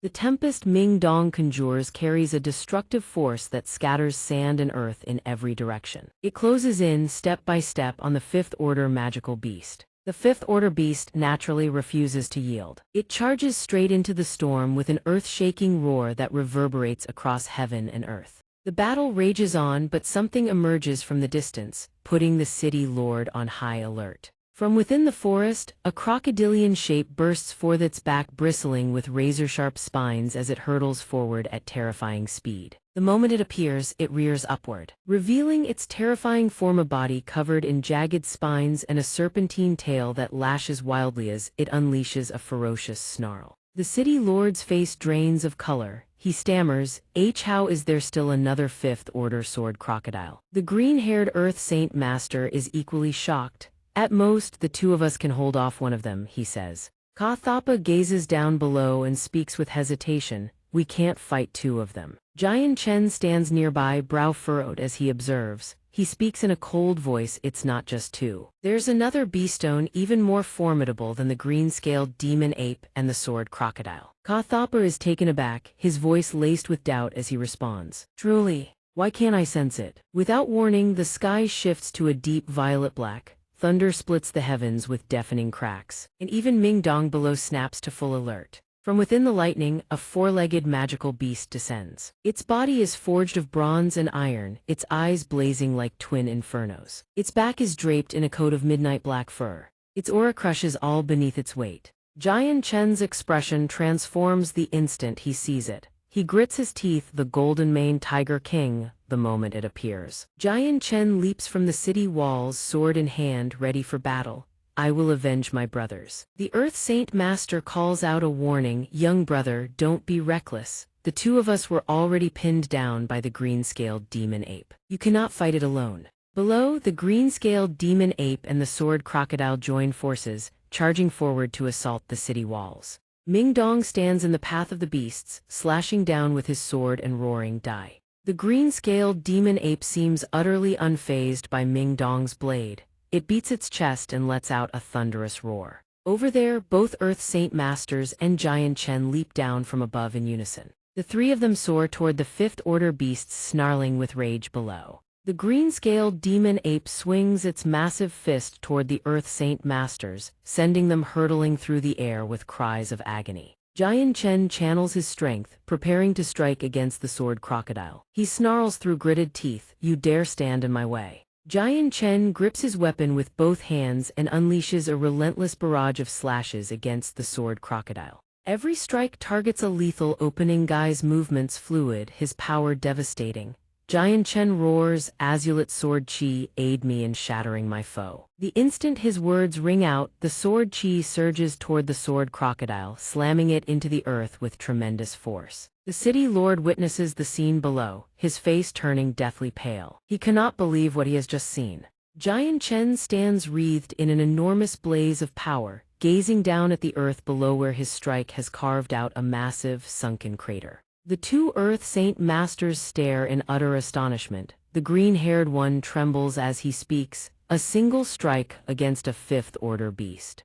Speaker 1: The tempest Ming Dong conjures carries a destructive force that scatters sand and earth in every direction. It closes in, step by step, on the fifth-order magical beast. The fifth-order beast naturally refuses to yield. It charges straight into the storm with an earth-shaking roar that reverberates across heaven and earth. The battle rages on, but something emerges from the distance, putting the city lord on high alert. From within the forest, a crocodilian shape bursts forth, its back bristling with razor-sharp spines as it hurtles forward at terrifying speed. The moment it appears, it rears upward, revealing its terrifying form, a body covered in jagged spines and a serpentine tail that lashes wildly as it unleashes a ferocious snarl. The city lord's face drains of color. He stammers, "How is there still another fifth-order sword crocodile?" The green-haired Earth Saint Master is equally shocked. "At most, the two of us can hold off one of them," he says. Ka Thapa gazes down below and speaks with hesitation, "We can't fight two of them." Jian Chen stands nearby, brow furrowed as he observes. He speaks in a cold voice, "It's not just two. There's another beastone even more formidable than the green-scaled demon ape and the sword crocodile." Ka Thapa is taken aback, his voice laced with doubt as he responds, "Truly, why can't I sense it?" Without warning, the sky shifts to a deep violet black. Thunder splits the heavens with deafening cracks, and even Ming Dong below snaps to full alert. From within the lightning, a four-legged magical beast descends. Its body is forged of bronze and iron, its eyes blazing like twin infernos. Its back is draped in a coat of midnight black fur. Its aura crushes all beneath its weight. Jian Chen's expression transforms the instant he sees it. He grits his teeth, the golden-maned Tiger King, the moment it appears. Jian Chen leaps from the city walls, sword in hand, ready for battle. "I will avenge my brothers." The Earth Saint Master calls out a warning, "Young brother, don't be reckless. The two of us were already pinned down by the green-scaled demon ape. You cannot fight it alone." Below, the green-scaled demon ape and the sword crocodile join forces, charging forward to assault the city walls. Ming Dong stands in the path of the beasts, slashing down with his sword and roaring, "Die." The green-scaled demon ape seems utterly unfazed by Ming Dong's blade. It beats its chest and lets out a thunderous roar. Over there, both Earth Saint Masters and Jian Chen leap down from above in unison. The three of them soar toward the fifth-order beasts, snarling with rage below. The green-scaled demon ape swings its massive fist toward the Earth Saint Masters, sending them hurtling through the air with cries of agony. Jian Chen channels his strength, preparing to strike against the sword crocodile. He snarls through gritted teeth, "You dare stand in my way." Jian Chen grips his weapon with both hands and unleashes a relentless barrage of slashes against the sword crocodile. Every strike targets a lethal opening, Guy's movements fluid, his power devastating. Jian Chen roars, "Azulate sword chi, aid me in shattering my foe." The instant his words ring out, the sword chi surges toward the sword crocodile, slamming it into the earth with tremendous force. The city lord witnesses the scene below, his face turning deathly pale. He cannot believe what he has just seen. Jian Chen stands wreathed in an enormous blaze of power, gazing down at the earth below where his strike has carved out a massive, sunken crater. The two Earth Saint Masters stare in utter astonishment. The green-haired one trembles as he speaks, a single strike against a fifth-order beast.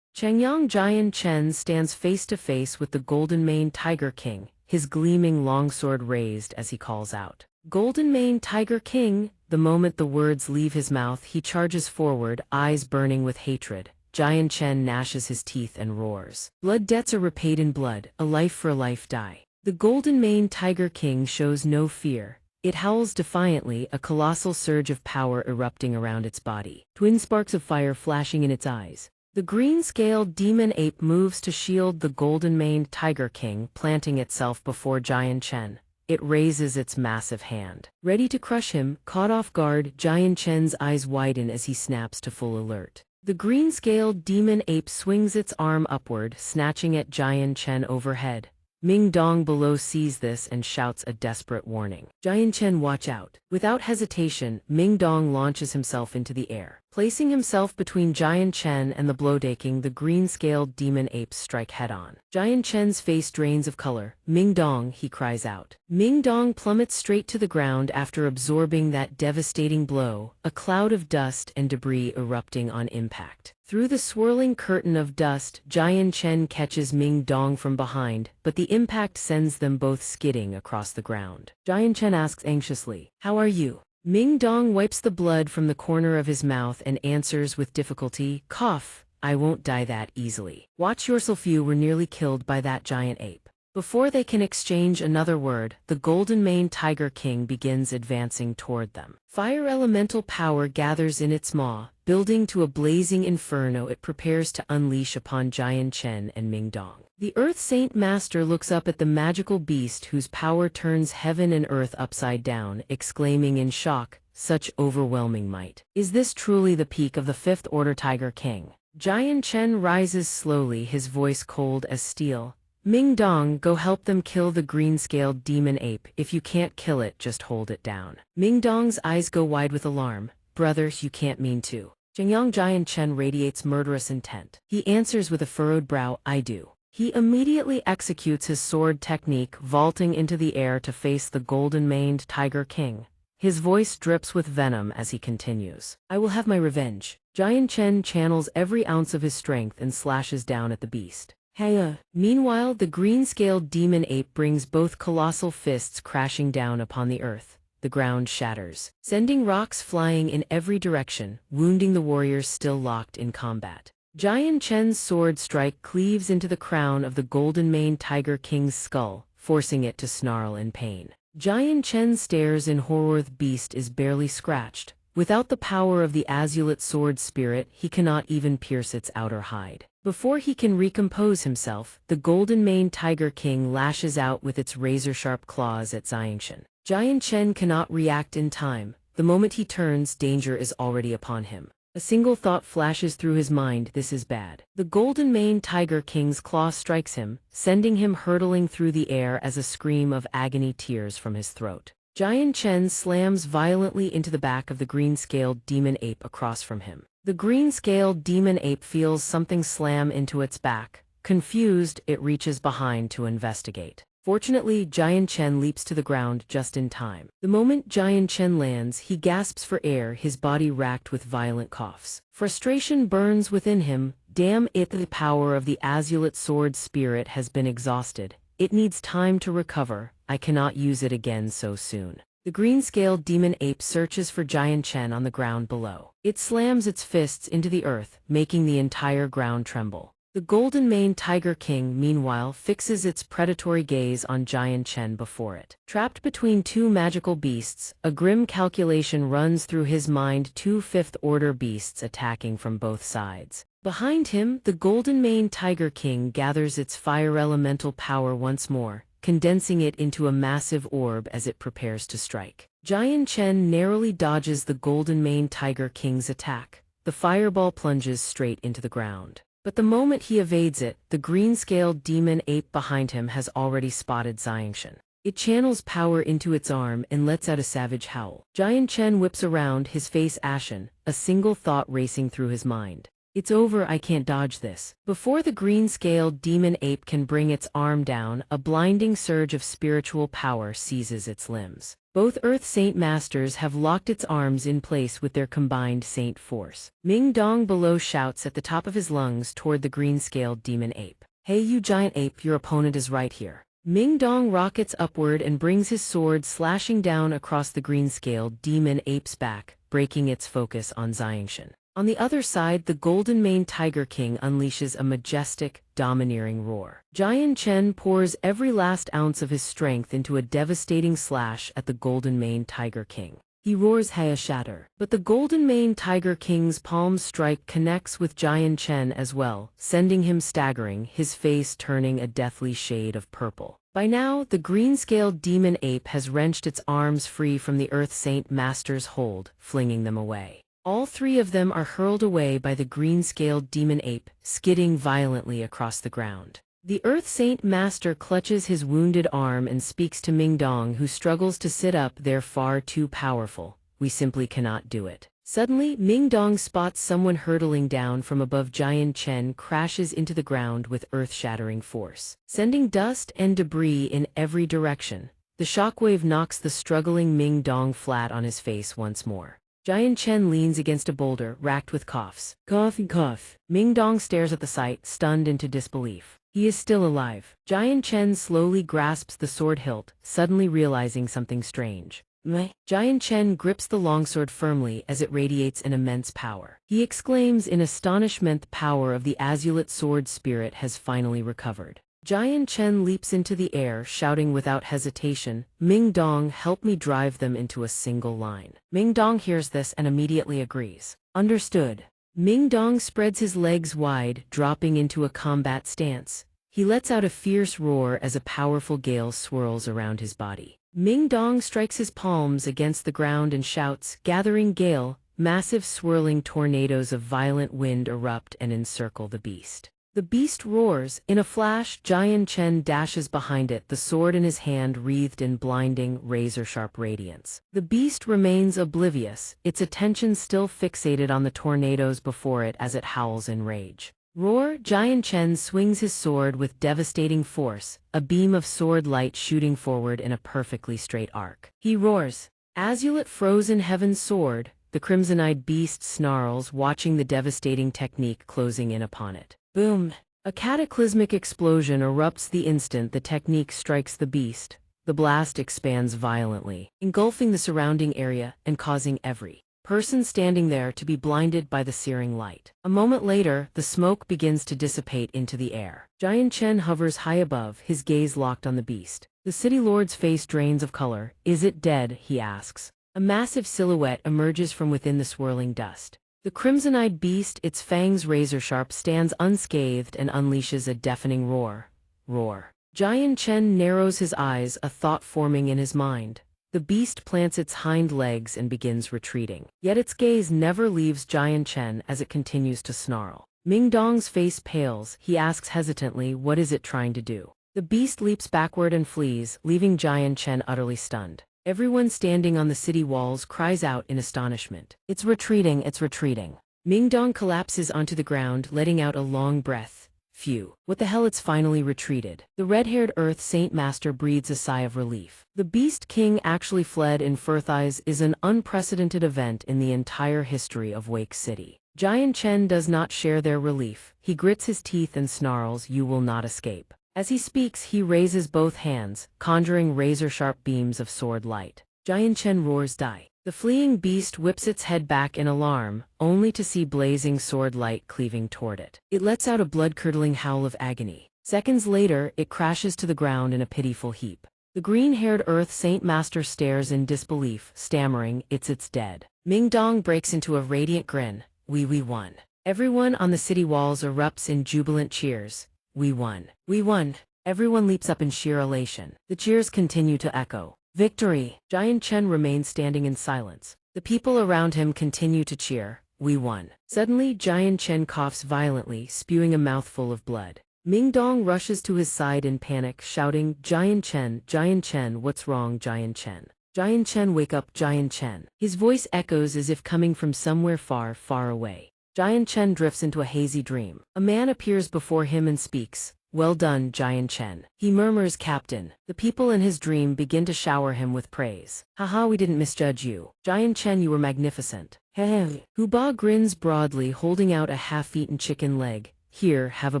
Speaker 1: Chengyang Jian Chen stands face-to-face with the golden-maned Tiger King, his gleaming longsword raised as he calls out, "Golden-maned Tiger King!" The moment the words leave his mouth, he charges forward, eyes burning with hatred. Jian Chen gnashes his teeth and roars. Blood debts are repaid in blood, a life-for-life die. The golden-maned Tiger King shows no fear. It howls defiantly, a colossal surge of power erupting around its body, twin sparks of fire flashing in its eyes. The green-scaled demon ape moves to shield the golden-maned Tiger King, planting itself before Jian Chen. It raises its massive hand, ready to crush him. Caught off guard, Jian Chen's eyes widen as he snaps to full alert. The green-scaled demon ape swings its arm upward, snatching at Jian Chen overhead. Ming Dong below sees this and shouts a desperate warning. "Jian Chen, watch out." Without hesitation, Ming Dong launches himself into the air. Placing himself between Jian Chen and the blow-taking, the green-scaled demon apes strike head-on. Jian Chen's face drains of color. "Ming Dong," he cries out. Ming Dong plummets straight to the ground after absorbing that devastating blow, a cloud of dust and debris erupting on impact. Through the swirling curtain of dust, Jian Chen catches Ming Dong from behind, but the impact sends them both skidding across the ground. Jian Chen asks anxiously, "How are you?" Ming Dong wipes the blood from the corner of his mouth and answers with difficulty, "Cough, I won't die that easily. Watch yourself, you were nearly killed by that giant ape." Before they can exchange another word, the golden-maned Tiger King begins advancing toward them. Fire elemental power gathers in its maw, building to a blazing inferno it prepares to unleash upon Jian Chen and Ming Dong. The Earth Saint Master looks up at the magical beast whose power turns heaven and earth upside down, exclaiming in shock, "Such overwhelming might. Is this truly the peak of the Fifth Order Tiger King?" Jian Chen rises slowly, his voice cold as steel. "Ming Dong, go help them kill the green-scaled demon ape. If you can't kill it, just hold it down." Ming Dong's eyes go wide with alarm. "Brother, you can't mean to." Chengyang Jian Chen radiates murderous intent. He answers with a furrowed brow, "I do." He immediately executes his sword technique, vaulting into the air to face the golden-maned Tiger King. His voice drips with venom as he continues, "I will have my revenge." Jian Chen channels every ounce of his strength and slashes down at the beast. "Hey!" Meanwhile, the green-scaled demon ape brings both colossal fists crashing down upon the earth. The ground shatters, sending rocks flying in every direction, wounding the warriors still locked in combat. Jian Chen's sword strike cleaves into the crown of the golden-maned Tiger King's skull, forcing it to snarl in pain. Jian Chen stares in horror. The beast is barely scratched. Without the power of the azulate sword spirit, he cannot even pierce its outer hide. Before he can recompose himself, the golden-maned Tiger King lashes out with its razor-sharp claws at xianxia. Jian Chen cannot react in time. The moment he turns, danger is already upon him. A single thought flashes through his mind, this is bad. The golden-maned Tiger King's claw strikes him, sending him hurtling through the air as a scream of agony tears from his throat. Jian Chen slams violently into the back of the green-scaled demon ape across from him. The green-scaled demon ape feels something slam into its back. Confused, it reaches behind to investigate. Fortunately, Jian Chen leaps to the ground just in time. The moment Jian Chen lands, he gasps for air, his body racked with violent coughs. Frustration burns within him. Damn it, the power of the azulate sword spirit has been exhausted. It needs time to recover. I cannot use it again so soon. The green-scaled demon ape searches for Jian Chen on the ground below. It slams its fists into the earth, making the entire ground tremble. The golden-maned Tiger King, meanwhile, fixes its predatory gaze on Jian Chen before it. Trapped between two magical beasts, a grim calculation runs through his mind, two fifth-order beasts attacking from both sides. Behind him, the golden-maned Tiger King gathers its fire elemental power once more, condensing it into a massive orb as it prepares to strike. Jian Chen narrowly dodges the golden-maned Tiger King's attack. The fireball plunges straight into the ground. But the moment he evades it, the green-scaled demon ape behind him has already spotted xianxia. It channels power into its arm and lets out a savage howl. Jian Chen whips around, his face ashen, a single thought racing through his mind. It's over, I can't dodge this. Before the green-scaled demon ape can bring its arm down, a blinding surge of spiritual power seizes its limbs. Both Earth Saint Masters have locked its arms in place with their combined saint force. Ming Dong below shouts at the top of his lungs toward the green-scaled demon ape. Hey you giant ape, your opponent is right here. Ming Dong rockets upward and brings his sword slashing down across the green-scaled demon ape's back, breaking its focus on xianxia. On the other side, the golden-maned Tiger King unleashes a majestic, domineering roar. Xianxia pours every last ounce of his strength into a devastating slash at the golden-maned Tiger King. He roars "Haya shatter!" But the golden-maned Tiger King's palm strike connects with Xianxia as well, sending him staggering, his face turning a deathly shade of purple. By now, the green-scaled demon ape has wrenched its arms free from the Earth Saint Master's hold, flinging them away. All three of them are hurled away by the green-scaled demon ape, skidding violently across the ground. The Earth Saint Master clutches his wounded arm and speaks to Ming Dong, who struggles to sit up. They're far too powerful. We simply cannot do it. Suddenly, Ming Dong spots someone hurtling down from above. Xianxia crashes into the ground with earth-shattering force, sending dust and debris in every direction. The shockwave knocks the struggling Ming Dong flat on his face once more. Xianxia leans against a boulder, racked with coughs. Cough and cough. Ming Dong stares at the sight, stunned into disbelief. He is still alive. Xianxia slowly grasps the sword hilt, suddenly realizing something strange. Xianxia grips the longsword firmly as it radiates an immense power. He exclaims in astonishment, the power of the azulate sword spirit has finally recovered. Xianxia leaps into the air, shouting without hesitation, Ming Dong, help me drive them into a single line. Ming Dong hears this and immediately agrees. Understood. Ming Dong spreads his legs wide, dropping into a combat stance. He lets out a fierce roar as a powerful gale swirls around his body. Ming Dong strikes his palms against the ground and shouts, gathering gale. Massive swirling tornadoes of violent wind erupt and encircle the beast. The beast roars. In a flash, Xianxia dashes behind it, the sword in his hand wreathed in blinding, razor-sharp radiance. The beast remains oblivious, its attention still fixated on the tornadoes before it as it howls in rage. Roar! Xianxia swings his sword with devastating force, a beam of sword light shooting forward in a perfectly straight arc. He roars. Azulate frozen heaven's sword, the crimson-eyed beast snarls, watching the devastating technique closing in upon it. Boom! A cataclysmic explosion erupts the instant the technique strikes the beast. The blast expands violently, engulfing the surrounding area and causing every person standing there to be blinded by the searing light. A moment later, the smoke begins to dissipate into the air. Xianxia hovers high above, his gaze locked on the beast. The city lord's face drains of color. Is it dead? He asks. A massive silhouette emerges from within the swirling dust. The crimson-eyed beast, its fangs razor-sharp, stands unscathed and unleashes a deafening roar. Roar. Xianxia narrows his eyes, a thought forming in his mind. The beast plants its hind legs and begins retreating. Yet its gaze never leaves Xianxia as it continues to snarl. Ming Dong's face pales. He asks hesitantly, what is it trying to do? The beast leaps backward and flees, leaving Xianxia utterly stunned. Everyone standing on the city walls cries out in astonishment. It's retreating, it's retreating. Ming Dong collapses onto the ground, letting out a long breath. Phew. What the hell, it's finally retreated. The red-haired Earth Saint Master breathes a sigh of relief. The Beast King actually fled in Firtheyes is an unprecedented event in the entire history of Wake City. Xianxia does not share their relief. He grits his teeth and snarls, you will not escape. As he speaks, he raises both hands, conjuring razor-sharp beams of sword light. Xianxia roars, die. The fleeing beast whips its head back in alarm, only to see blazing sword light cleaving toward it. It lets out a blood-curdling howl of agony. Seconds later, it crashes to the ground in a pitiful heap. The green-haired Earth Saint Master stares in disbelief, stammering, it's dead. Ming Dong breaks into a radiant grin. We won. Everyone on the city walls erupts in jubilant cheers. We won. We won. Everyone leaps up in sheer elation. The cheers continue to echo. Victory! Xianxia remains standing in silence. The people around him continue to cheer. We won. Suddenly, Xianxia coughs violently, spewing a mouthful of blood. Ming Dong rushes to his side in panic, shouting, Xianxia, what's wrong, Xianxia? Xianxia, wake up, Xianxia. His voice echoes as if coming from somewhere far, far away. Jian Chen drifts into a hazy dream. A man appears before him and speaks. Well done, Jian Chen. He murmurs, Captain. The people in his dream begin to shower him with praise. Haha, we didn't misjudge you. Jian Chen, you were magnificent. Heh. Hu Ba grins broadly, holding out a half-eaten chicken leg. Here, have a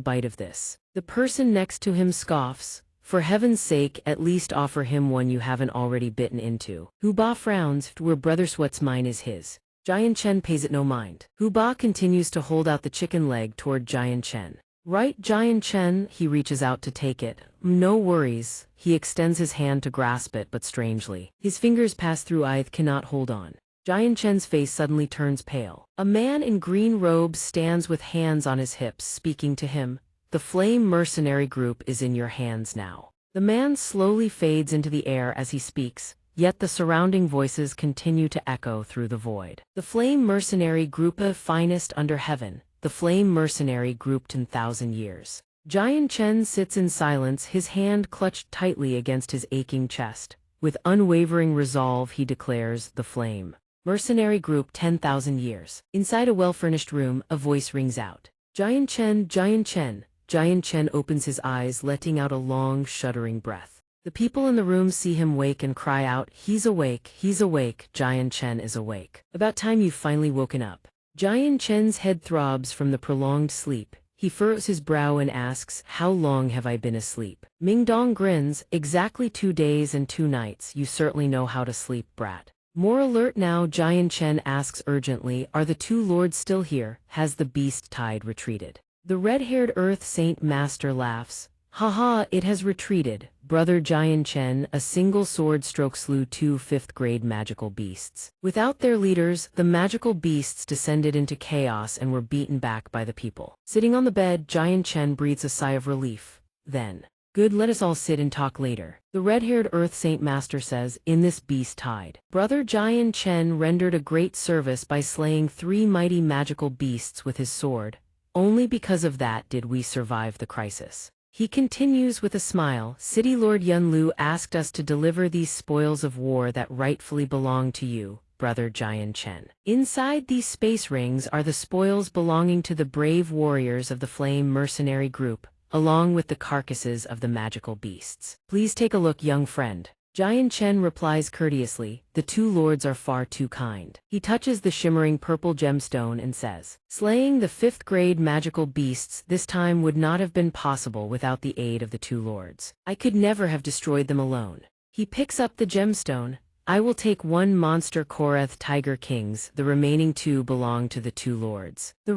Speaker 1: bite of this. The person next to him scoffs. For heaven's sake, at least offer him one you haven't already bitten into. Hu Ba frowns. We're brothers, what's mine is his. Jian Chen pays it no mind. Hu Ba continues to hold out the chicken leg toward Jian Chen. Right, Jian Chen, he reaches out to take it. No worries. He extends his hand to grasp it, but strangely, his fingers pass through. I cannot hold on. Jian Chen's face suddenly turns pale. A man in green robes stands with hands on his hips, speaking to him. The Flame Mercenary Group is in your hands now. The man slowly fades into the air as he speaks, yet the surrounding voices continue to echo through the void. The Flame Mercenary Group, finest under heaven. The Flame Mercenary Group, 10,000 years. Jian Chen sits in silence, his hand clutched tightly against his aching chest. With unwavering resolve he declares, the Flame Mercenary Group, 10,000 years. Inside a well-furnished room, a voice rings out. Jian Chen, Jian Chen. Jian Chen opens his eyes, letting out a long, shuddering breath. The people in the room see him wake and cry out, he's awake, he's awake. Jian Chen is awake. About time you've finally woken up. Jian Chen's head throbs from the prolonged sleep. He furrows his brow and asks, how long have I been asleep? Ming Dong grins, exactly 2 days and 2 nights. You certainly know how to sleep, brat. More alert now, Jian Chen asks urgently, are the 2 lords still here? Has the beast tide retreated? The red-haired Earth Saint Master laughs. Haha, it has retreated. Brother Jian Chen, a single sword stroke slew 2 5th-grade magical beasts. Without their leaders, the magical beasts descended into chaos and were beaten back by the people. Sitting on the bed, Jian Chen breathes a sigh of relief. Then, good, let us all sit and talk later. The red-haired Earth Saint Master says, in this beast tide. Brother Jian Chen rendered a great service by slaying 3 mighty magical beasts with his sword. Only because of that did we survive the crisis. He continues with a smile, City Lord Yun Lu asked us to deliver these spoils of war that rightfully belong to you, Brother Jian Chen. Inside these space rings are the spoils belonging to the brave warriors of the Flame Mercenary Group, along with the carcasses of the magical beasts. Please take a look, young friend. Jian Chen replies courteously, the 2 lords are far too kind. He touches the shimmering purple gemstone and says, slaying the 5th-grade magical beasts this time would not have been possible without the aid of the 2 lords. I could never have destroyed them alone. He picks up the gemstone. I will take 1 monster Koreth Tiger Kings, the remaining 2 belong to the 2 lords. The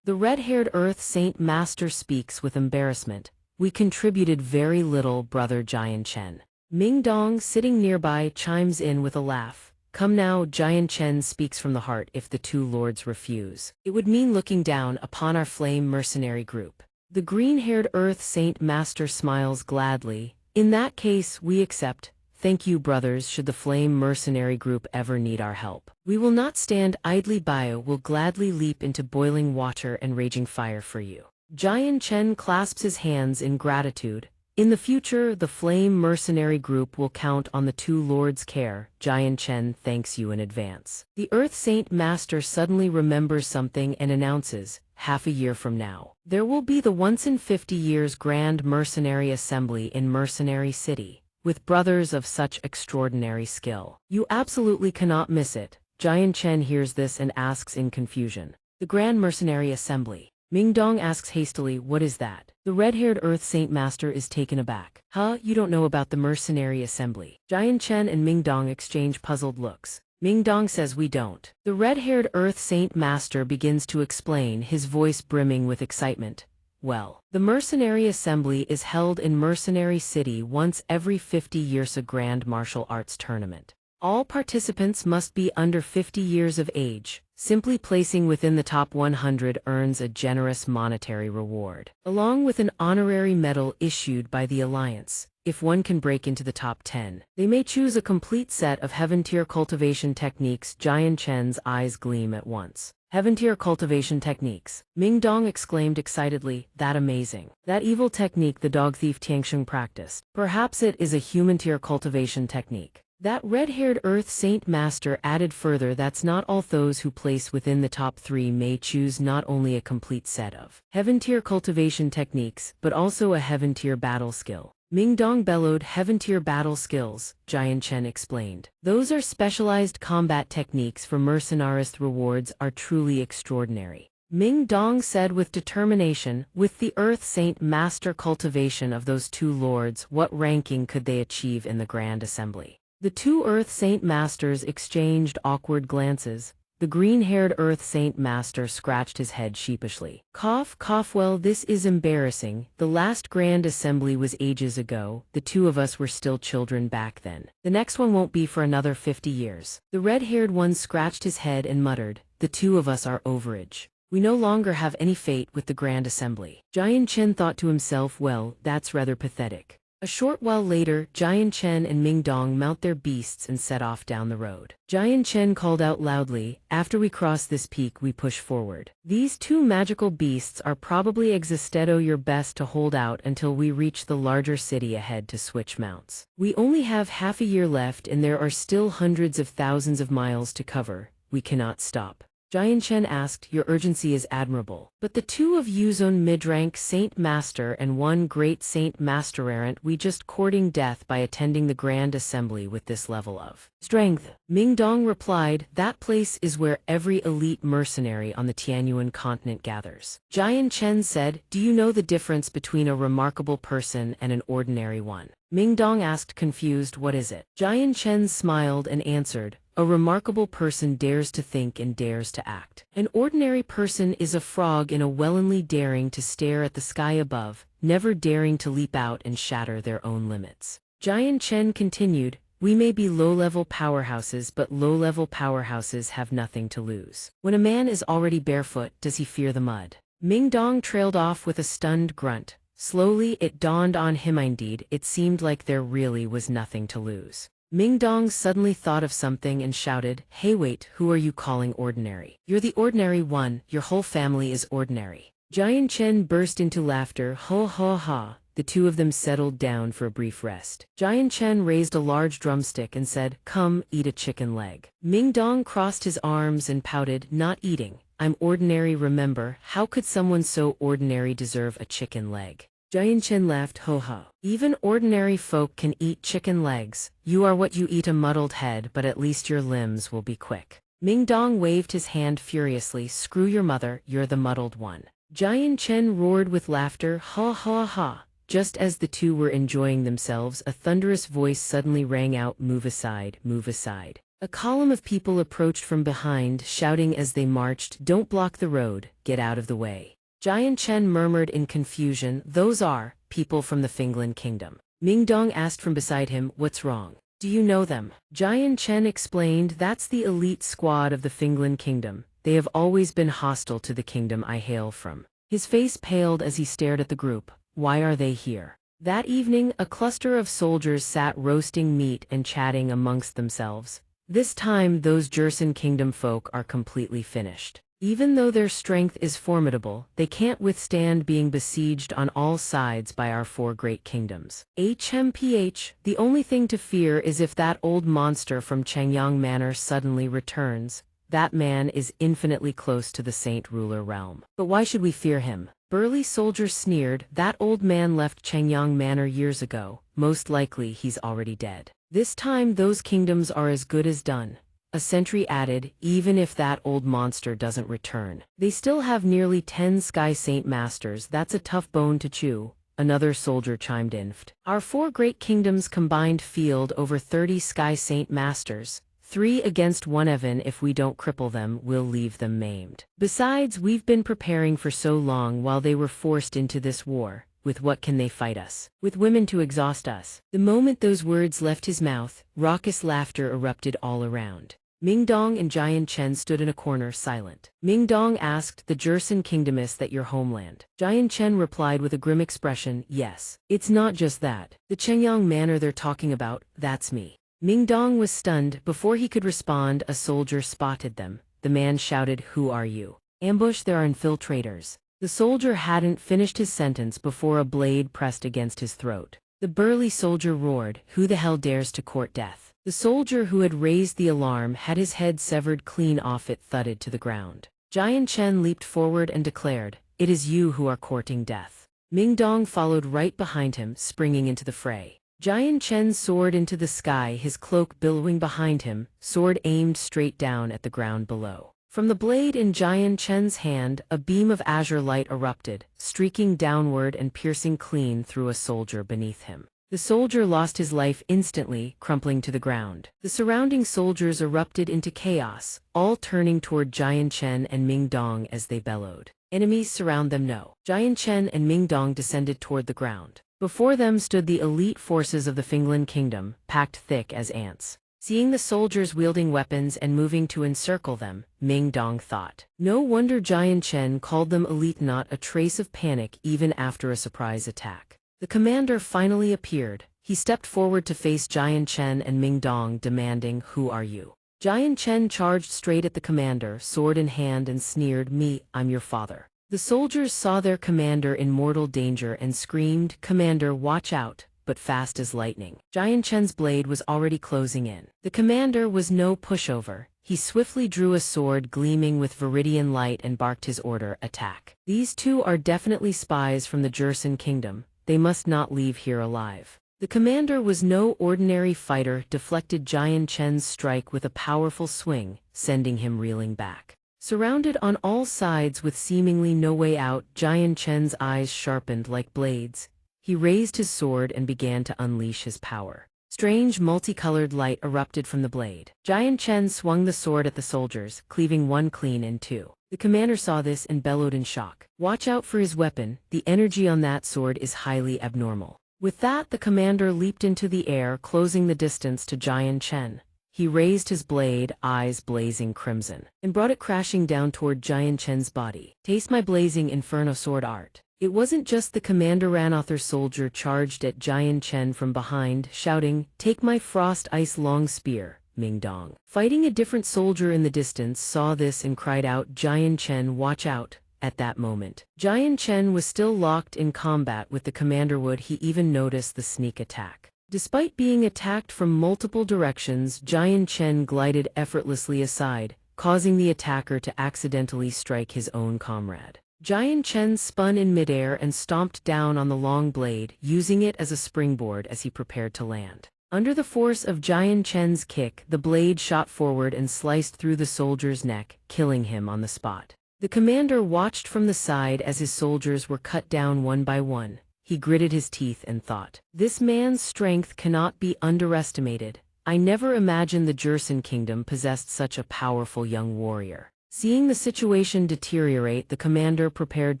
Speaker 1: red-haired Earth Saint Master speaks with embarrassment. We contributed very little, Brother Jian Chen. Ming Dong, sitting nearby, chimes in with a laugh. Come now, Jian Chen speaks from the heart. If the 2 lords refuse, it would mean looking down upon our Flame Mercenary Group. The green-haired Earth Saint Master smiles gladly. In that case, we accept. Thank you, brothers. Should the Flame Mercenary Group ever need our help, we will not stand idly by. Will gladly leap into boiling water and raging fire for you. Jian Chen clasps his hands in gratitude. In the future, the Flame Mercenary Group will count on the 2 lords' care. Jian Chen thanks you in advance. The Earth Saint Master suddenly remembers something and announces, half a year from now, there will be the once in 50 years Grand Mercenary Assembly in Mercenary City, with brothers of such extraordinary skill. You absolutely cannot miss it. Jian Chen hears this and asks in confusion. The Grand Mercenary Assembly. Ming Dong asks hastily, what is that? The red-haired Earth Saint Master is taken aback. Huh, you don't know about the Mercenary Assembly? Jian Chen and Ming Dong exchange puzzled looks. Ming Dong says we don't. The red-haired Earth Saint Master begins to explain, his voice brimming with excitement. Well, the Mercenary Assembly is held in Mercenary City once every 50 years, a grand martial arts tournament. All participants must be under 50 years of age. Simply placing within the top 100 earns a generous monetary reward, along with an honorary medal issued by the Alliance. If one can break into the top 10, they may choose a complete set of heaven-tier cultivation techniques. Jian Chen's eyes gleam at once. Heaven-tier cultivation techniques. Ming Dong exclaimed excitedly, that amazing. That evil technique the dog thief Tianxia practiced. Perhaps it is a human-tier cultivation technique. That red-haired Earth Saint Master added further, that's not all. Those who place within the top 3 may choose not only a complete set of heaven-tier cultivation techniques, but also a heaven-tier battle skill. Mingdong bellowed. Heaven-tier battle skills, Jian Chen explained. Those are specialized combat techniques for mercenaries. Rewards are truly extraordinary. Ming Dong said with determination. With the Earth Saint Master cultivation of those 2 lords, what ranking could they achieve in the Grand Assembly? The 2 Earth Saint Masters exchanged awkward glances. The green-haired Earth Saint Master scratched his head sheepishly. Cough, cough. Well, this is embarrassing. The last Grand Assembly was ages ago. The 2 of us were still children back then. The next one won't be for another 50 years. The red-haired one scratched his head and muttered, the 2 of us are overage. We no longer have any fate with the Grand Assembly. Jian Chen thought to himself, well, that's rather pathetic. A short while later, Jian Chen and Ming Dong mount their beasts and set off down the road. Jian Chen called out loudly, after we cross this peak we push forward. These 2 magical beasts are probably existedo. Your best to hold out until we reach the larger city ahead to switch mounts. We only have half a year left and there are still hundreds of thousands of miles to cover. We cannot stop. Jian Chen asked, your urgency is admirable. But the 2 of you's own mid-rank Saint Master and 1 great Saint Master, aren't we just courting death by attending the Grand Assembly with this level of strength? Ming Dong replied, that place is where every elite mercenary on the Tianyuan continent gathers. Jian Chen said, do you know the difference between a remarkable person and an ordinary one? Ming Dong asked confused, what is it? Jian Chen smiled and answered, a remarkable person dares to think and dares to act. An ordinary person is a frog in a well, only daring to stare at the sky above, never daring to leap out and shatter their own limits. Jian Chen continued, we may be low-level powerhouses, but low-level powerhouses have nothing to lose. When a man is already barefoot, does he fear the mud? Ming Dong trailed off with a stunned grunt. Slowly it dawned on him, indeed, it seemed like there really was nothing to lose. Ming Dong suddenly thought of something and shouted, hey wait, who are you calling ordinary? You're the ordinary one, your whole family is ordinary. Jian Chen burst into laughter, ha ha ha. The 2 of them settled down for a brief rest. Jian Chen raised a large drumstick and said, come, eat a chicken leg. Ming Dong crossed his arms and pouted, not eating. I'm ordinary, remember, how could someone so ordinary deserve a chicken leg? Jian Chen laughed, ho ho. Even ordinary folk can eat chicken legs. You are what you eat, a muddled head, but at least your limbs will be quick. Ming Dong waved his hand furiously, screw your mother, you're the muddled one. Jian Chen roared with laughter, ha ha ha. Just as the 2 were enjoying themselves, a thunderous voice suddenly rang out, move aside, move aside. A column of people approached from behind, shouting as they marched, don't block the road, get out of the way. Jian Chen murmured in confusion, those are people from the Finglin Kingdom. Ming Dong asked from beside him, what's wrong? Do you know them? Jian Chen explained, that's the elite squad of the Finglin Kingdom. They have always been hostile to the kingdom I hail from. His face paled as he stared at the group. Why are they here? That evening, a cluster of soldiers sat roasting meat and chatting amongst themselves. This time, those Jersen Kingdom folk are completely finished. Even though their strength is formidable, they can't withstand being besieged on all sides by our 4 great kingdoms. HMPH, the only thing to fear is if that old monster from Changyang Manor suddenly returns. That man is infinitely close to the Saint Ruler realm. But why should we fear him? Burly soldier sneered, that old man left Changyang Manor years ago. Most likely he's already dead. This time those kingdoms are as good as done. A sentry added, even if that old monster doesn't return. They still have nearly 10 Sky Saint Masters, that's a tough bone to chew. Another soldier chimed in. Our 4 great kingdoms combined field over 30 Sky Saint Masters. 3 against 1, even if we don't cripple them, we'll leave them maimed. Besides, we've been preparing for so long while they were forced into this war. With what can they fight us? With women to exhaust us. The moment those words left his mouth, raucous laughter erupted all around. Ming Dong and Jian Chen stood in a corner silent. Ming Dong asked, the Jersen Kingdom, is that your homeland? Jian Chen replied with a grim expression, yes. It's not just that. The Changyang Manor they're talking about, that's me. Ming Dong was stunned. Before he could respond, a soldier spotted them. The man shouted, who are you? Ambush, there are infiltrators. The soldier hadn't finished his sentence before a blade pressed against his throat. The burly soldier roared, who the hell dares to court death? The soldier who had raised the alarm had his head severed clean off. It thudded to the ground. Jian Chen leaped forward and declared, "It is you who are courting death." Ming Dong followed right behind him, springing into the fray. Jian Chen soared into the sky, his cloak billowing behind him, sword aimed straight down at the ground below. From the blade in Jian Chen's hand, a beam of azure light erupted, streaking downward and piercing clean through a soldier beneath him. The soldier lost his life instantly, crumpling to the ground. The surrounding soldiers erupted into chaos, all turning toward Jian Chen and Ming Dong as they bellowed. "Enemies surround them." No. Jian Chen and Ming Dong descended toward the ground. Before them stood the elite forces of the Finland Kingdom, packed thick as ants. Seeing the soldiers wielding weapons and moving to encircle them, Ming Dong thought, "No wonder Jian Chen called them elite." Not a trace of panic even after a surprise attack. The commander finally appeared. He stepped forward to face Jian Chen and Ming Dong, demanding, "Who are you?" Jian Chen charged straight at the commander, sword in hand, and sneered, "Me, I'm your father." The soldiers saw their commander in mortal danger and screamed, "Commander, watch out!" But fast as lightning, Jian Chen's blade was already closing in. The commander was no pushover. He swiftly drew a sword gleaming with viridian light and barked his order, "Attack." "These two are definitely spies from the Jerson Kingdom. They must not leave here alive." The commander was no ordinary fighter, deflected Jian Chen's strike with a powerful swing, sending him reeling back. Surrounded on all sides with seemingly no way out, Jian Chen's eyes sharpened like blades. He raised his sword and began to unleash his power. Strange multicolored light erupted from the blade. Jian Chen swung the sword at the soldiers, cleaving one clean in two. The commander saw this and bellowed in shock. "Watch out for his weapon. The energy on that sword is highly abnormal." With that, the commander leaped into the air, closing the distance to Jian Chen. He raised his blade, eyes blazing crimson, and brought it crashing down toward Jian Chen's body. "Taste my blazing inferno sword art." It wasn't just the commander. Another soldier charged at Jian Chen from behind, shouting, "Take my frost ice long spear." Ming Dong, fighting a different soldier in the distance, saw this and cried out, "Jian Chen, watch out." At that moment, Jian Chen was still locked in combat with the commander. Would he even notice the sneak attack? Despite being attacked from multiple directions, Jian Chen glided effortlessly aside, causing the attacker to accidentally strike his own comrade. Jian Chen spun in midair and stomped down on the long blade, using it as a springboard as he prepared to land. Under the force of Jian Chen's kick, the blade shot forward and sliced through the soldier's neck, killing him on the spot. The commander watched from the side as his soldiers were cut down one by one. He gritted his teeth and thought, "This man's strength cannot be underestimated. I never imagined the Jerson Kingdom possessed such a powerful young warrior." Seeing the situation deteriorate, the commander prepared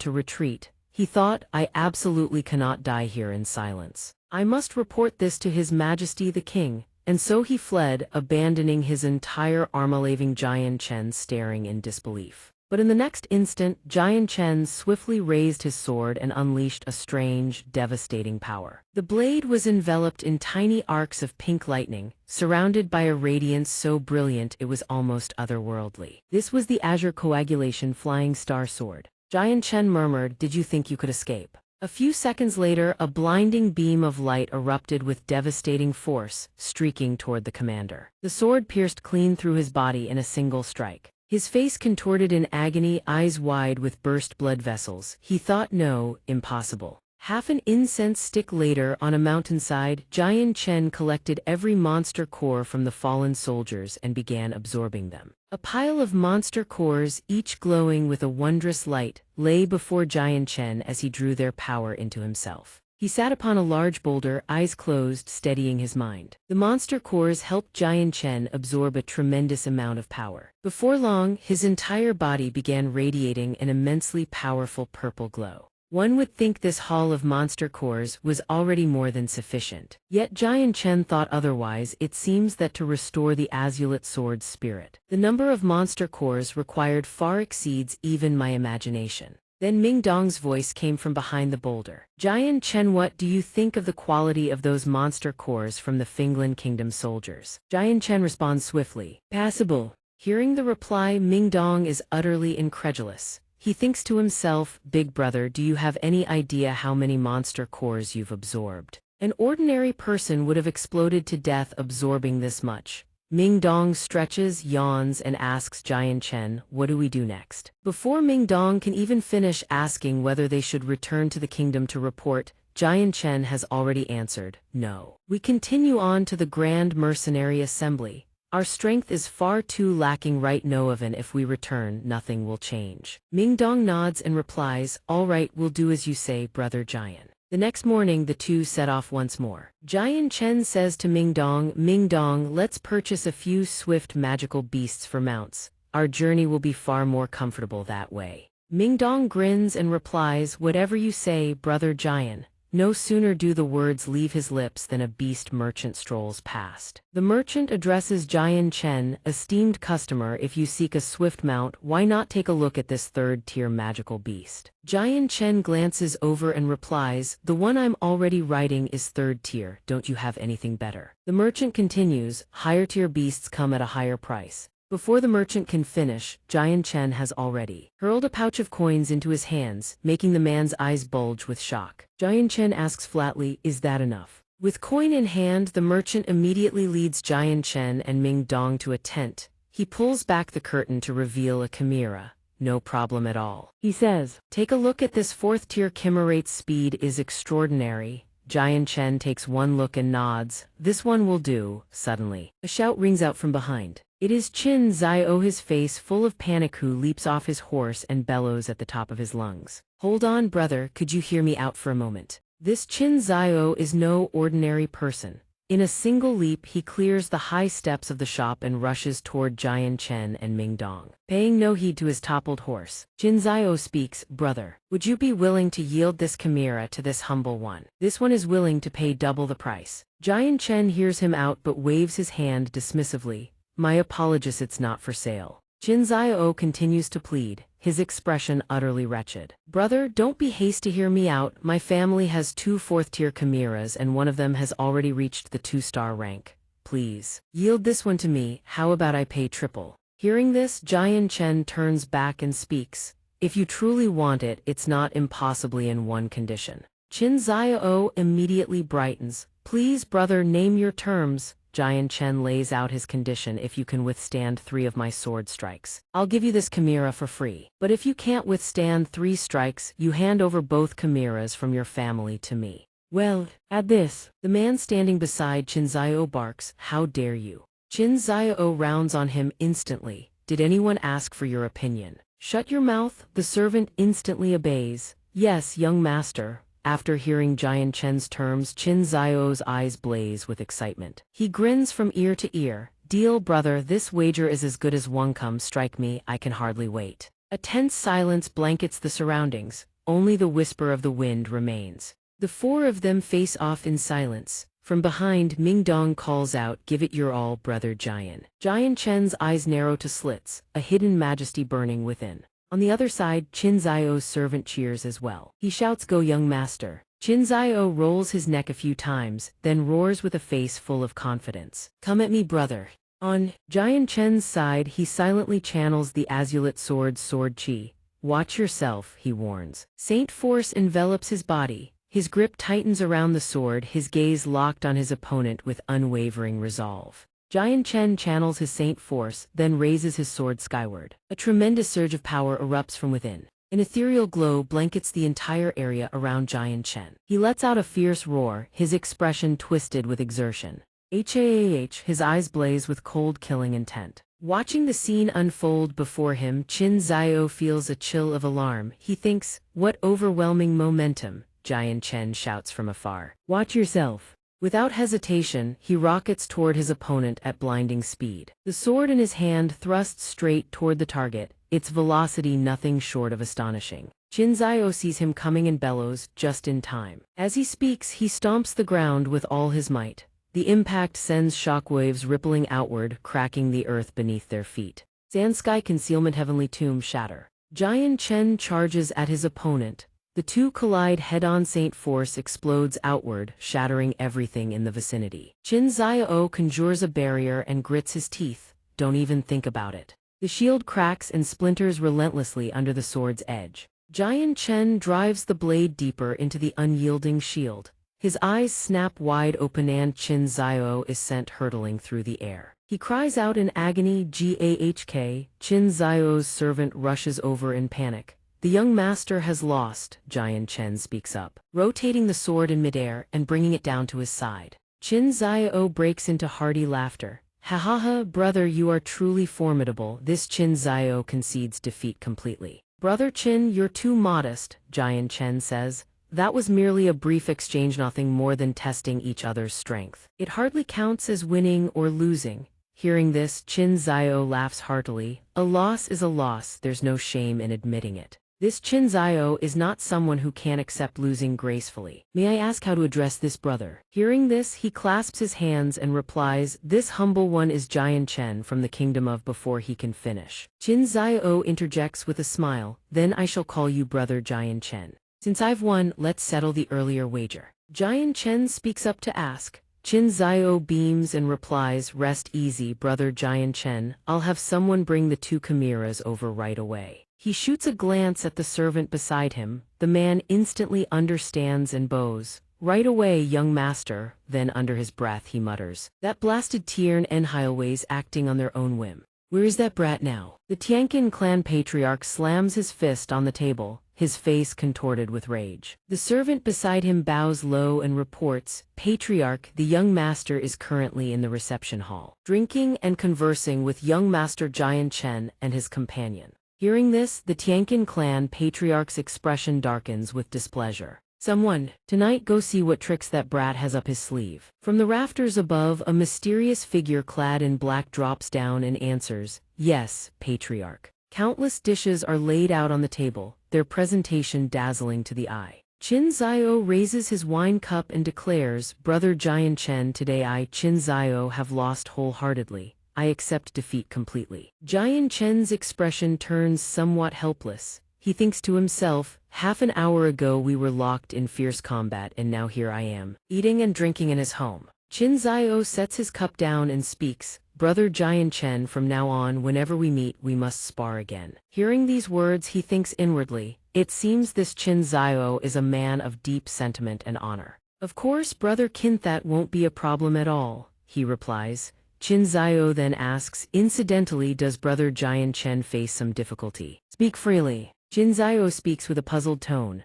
Speaker 1: to retreat. He thought, "I absolutely cannot die here in silence. I must report this to His Majesty the King." And so he fled, abandoning his entire army, leaving Jian Chen staring in disbelief. But in the next instant, Jian Chen swiftly raised his sword and unleashed a strange, devastating power. The blade was enveloped in tiny arcs of pink lightning, surrounded by a radiance so brilliant it was almost otherworldly. This was the Azure Coagulation Flying Star Sword. Jian Chen murmured, "Did you think you could escape?" A few seconds later, a blinding beam of light erupted with devastating force, streaking toward the commander. The sword pierced clean through his body in a single strike. His face contorted in agony, eyes wide with burst blood vessels. He thought, "No, impossible." Half an incense stick later, on a mountainside, Jian Chen collected every monster core from the fallen soldiers and began absorbing them. A pile of monster cores, each glowing with a wondrous light, lay before Jian Chen as he drew their power into himself. He sat upon a large boulder, eyes closed, steadying his mind. The monster cores helped Jian Chen absorb a tremendous amount of power. Before long, his entire body began radiating an immensely powerful purple glow. One would think this haul of monster cores was already more than sufficient. Yet Jian Chen thought otherwise. It seems that to restore the Azulate Sword's spirit, the number of monster cores required far exceeds even my imagination. Then Ming Dong's voice came from behind the boulder. "Jian Chen, what do you think of the quality of those monster cores from the Finland Kingdom soldiers?" Jian Chen responds swiftly, "Passable." Hearing the reply, Ming Dong is utterly incredulous. He thinks to himself, "Big brother, do you have any idea how many monster cores you've absorbed?" An ordinary person would have exploded to death absorbing this much. Ming Dong stretches, yawns, and asks Jian Chen, what do we do next? Before Ming Dong can even finish asking whether they should return to the kingdom to report, Jian Chen has already answered, no. We continue on to the Grand Mercenary Assembly. Our strength is far too lacking right now, and if we return, nothing will change. Ming Dong nods and replies, all right, we'll do as you say, brother Jian. The next morning, the two set off once more. Jian Chen says to Ming Dong, let's purchase a few swift magical beasts for mounts. Our journey will be far more comfortable that way. Ming Dong grins and replies, whatever you say, brother Jian. No sooner do the words leave his lips than a beast merchant strolls past. The merchant addresses Jian Chen, esteemed customer, if you seek a swift mount, why not take a look at this third-tier magical beast? Jian Chen glances over and replies, the one I'm already riding is third tier, don't you have anything better? The merchant continues, higher-tier beasts come at a higher price. Before the merchant can finish, Jian Chen has already hurled a pouch of coins into his hands, making the man's eyes bulge with shock. Jian Chen asks flatly, is that enough? With coin in hand, the merchant immediately leads Jian Chen and Ming Dong to a tent. He pulls back the curtain to reveal a chimera. No problem at all. He says, take a look at this fourth-tier chimerate's speed is extraordinary. Jian Chen takes one look and nods. This one will do. Suddenly, a shout rings out from behind. It is Qin Zio, his face full of panic, who leaps off his horse and bellows at the top of his lungs. Hold on, brother, could you hear me out for a moment? This Qin Zio is no ordinary person. In a single leap, he clears the high steps of the shop and rushes toward Jian Chen and Ming Dong. Paying no heed to his toppled horse, Qin Zio speaks, brother, would you be willing to yield this chimera to this humble one? This one is willing to pay double the price. Jian Chen hears him out but waves his hand dismissively. My apologies, it's not for sale. Qin Zio continues to plead, his expression utterly wretched. Brother, don't be hasty, hear me out. My family has 2 fourth-tier chimeras and one of them has already reached the 2-star rank. Please, yield this one to me, how about I pay triple? Hearing this, Jian Chen turns back and speaks, if you truly want it, it's not impossibly in one condition. Qin Zio immediately brightens, please brother, name your terms. Jian Chen lays out his condition, if you can withstand 3 of my sword strikes, I'll give you this chimera for free. But if you can't withstand 3 strikes, you hand over both chimeras from your family to me. Well, at this, the man standing beside Qin Zio barks, how dare you? Qin Zio rounds on him instantly, did anyone ask for your opinion? Shut your mouth, the servant instantly obeys. Yes, young master. After hearing Jian Chen's terms, Qin Zio's eyes blaze with excitement. He grins from ear to ear. Deal, brother, this wager is as good as one. Come, strike me, I can hardly wait. A tense silence blankets the surroundings. Only the whisper of the wind remains. The 4 of them face off in silence. From behind, Ming Dong calls out, give it your all, brother Jian. Jian Chen's eyes narrow to slits, a hidden majesty burning within. On the other side, Qin Zio's servant cheers as well. He shouts, go young master. Qin Zio rolls his neck a few times, then roars with a face full of confidence. Come at me, brother. On Jian Chen's side, he silently channels the azulate sword chi. Watch yourself, he warns. Saint force envelops his body. His grip tightens around the sword, his gaze locked on his opponent with unwavering resolve. Jian Chen channels his saint force, then raises his sword skyward. A tremendous surge of power erupts from within. An ethereal glow blankets the entire area around Jian Chen. He lets out a fierce roar, his expression twisted with exertion. His eyes blaze with cold, killing intent. Watching the scene unfold before him, Qin Zio feels a chill of alarm. He thinks, what overwhelming momentum, Jian Chen shouts from afar. Watch yourself. Without hesitation, he rockets toward his opponent at blinding speed. The sword in his hand thrusts straight toward the target, its velocity nothing short of astonishing. Qin Zio sees him coming and bellows, just in time. As he speaks, he stomps the ground with all his might. The impact sends shockwaves rippling outward, cracking the earth beneath their feet. Sky concealment heavenly tomb shatter. Jian Chen charges at his opponent. The two collide head-on. Saint force explodes outward, shattering everything in the vicinity. Qin Zio conjures a barrier and grits his teeth. Don't even think about it. The shield cracks and splinters relentlessly under the sword's edge. Jian Chen drives the blade deeper into the unyielding shield. His eyes snap wide open and Qin Zio is sent hurtling through the air. He cries out in agony, "Gahk!" Qin Zio's servant rushes over in panic. "The young master has lost," Jian Chen speaks up, rotating the sword in midair and bringing it down to his side. Qin Zio breaks into hearty laughter. "Ha ha ha, brother, you are truly formidable." This Qin Zio concedes defeat completely. "Brother Qin, you're too modest," Jian Chen says. "That was merely a brief exchange, nothing more than testing each other's strength. It hardly counts as winning or losing." Hearing this, Qin Zio laughs heartily. "A loss is a loss, there's no shame in admitting it." This Qin Zio is not someone who can accept losing gracefully. "May I ask how to address this brother?" Hearing this, he clasps his hands and replies, "This humble one is Jian Chen from the kingdom of." Before he can finish, Qin Zio interjects with a smile, "Then I shall call you brother Jian Chen. Since I've won, let's settle the earlier wager." Jian Chen speaks up to ask. Qin Zio beams and replies, "Rest easy, brother Jian Chen. I'll have someone bring the 2 chimeras over right away." He shoots a glance at the servant beside him. The man instantly understands and bows. "Right away, young master." Then under his breath he mutters, "That blasted Tiern and Hileways acting on their own whim. Where is that brat now?" The Tiankin clan patriarch slams his fist on the table, his face contorted with rage. The servant beside him bows low and reports, "Patriarch, the young master is currently in the reception hall, drinking and conversing with young master Jian Chen and his companion." Hearing this, the Tiankin clan patriarch's expression darkens with displeasure. "Someone, tonight go see what tricks that brat has up his sleeve." From the rafters above, a mysterious figure clad in black drops down and answers, "Yes, Patriarch." Countless dishes are laid out on the table, their presentation dazzling to the eye. Qin Zio raises his wine cup and declares, "Brother Jian Chen, today I, Qin Zio, have lost wholeheartedly. I accept defeat completely." Jian Chen's expression turns somewhat helpless. He thinks to himself, "Half an hour ago we were locked in fierce combat and now here I am, eating and drinking in his home." Qin Zio sets his cup down and speaks, "Brother Jian Chen, from now on whenever we meet we must spar again." Hearing these words he thinks inwardly, "It seems this Qin Zio is a man of deep sentiment and honor." "Of course, brother Qin, that won't be a problem at all," he replies. Qin Zio then asks, "Incidentally, does brother Jian Chen face some difficulty? Speak freely." Qin Zio speaks with a puzzled tone.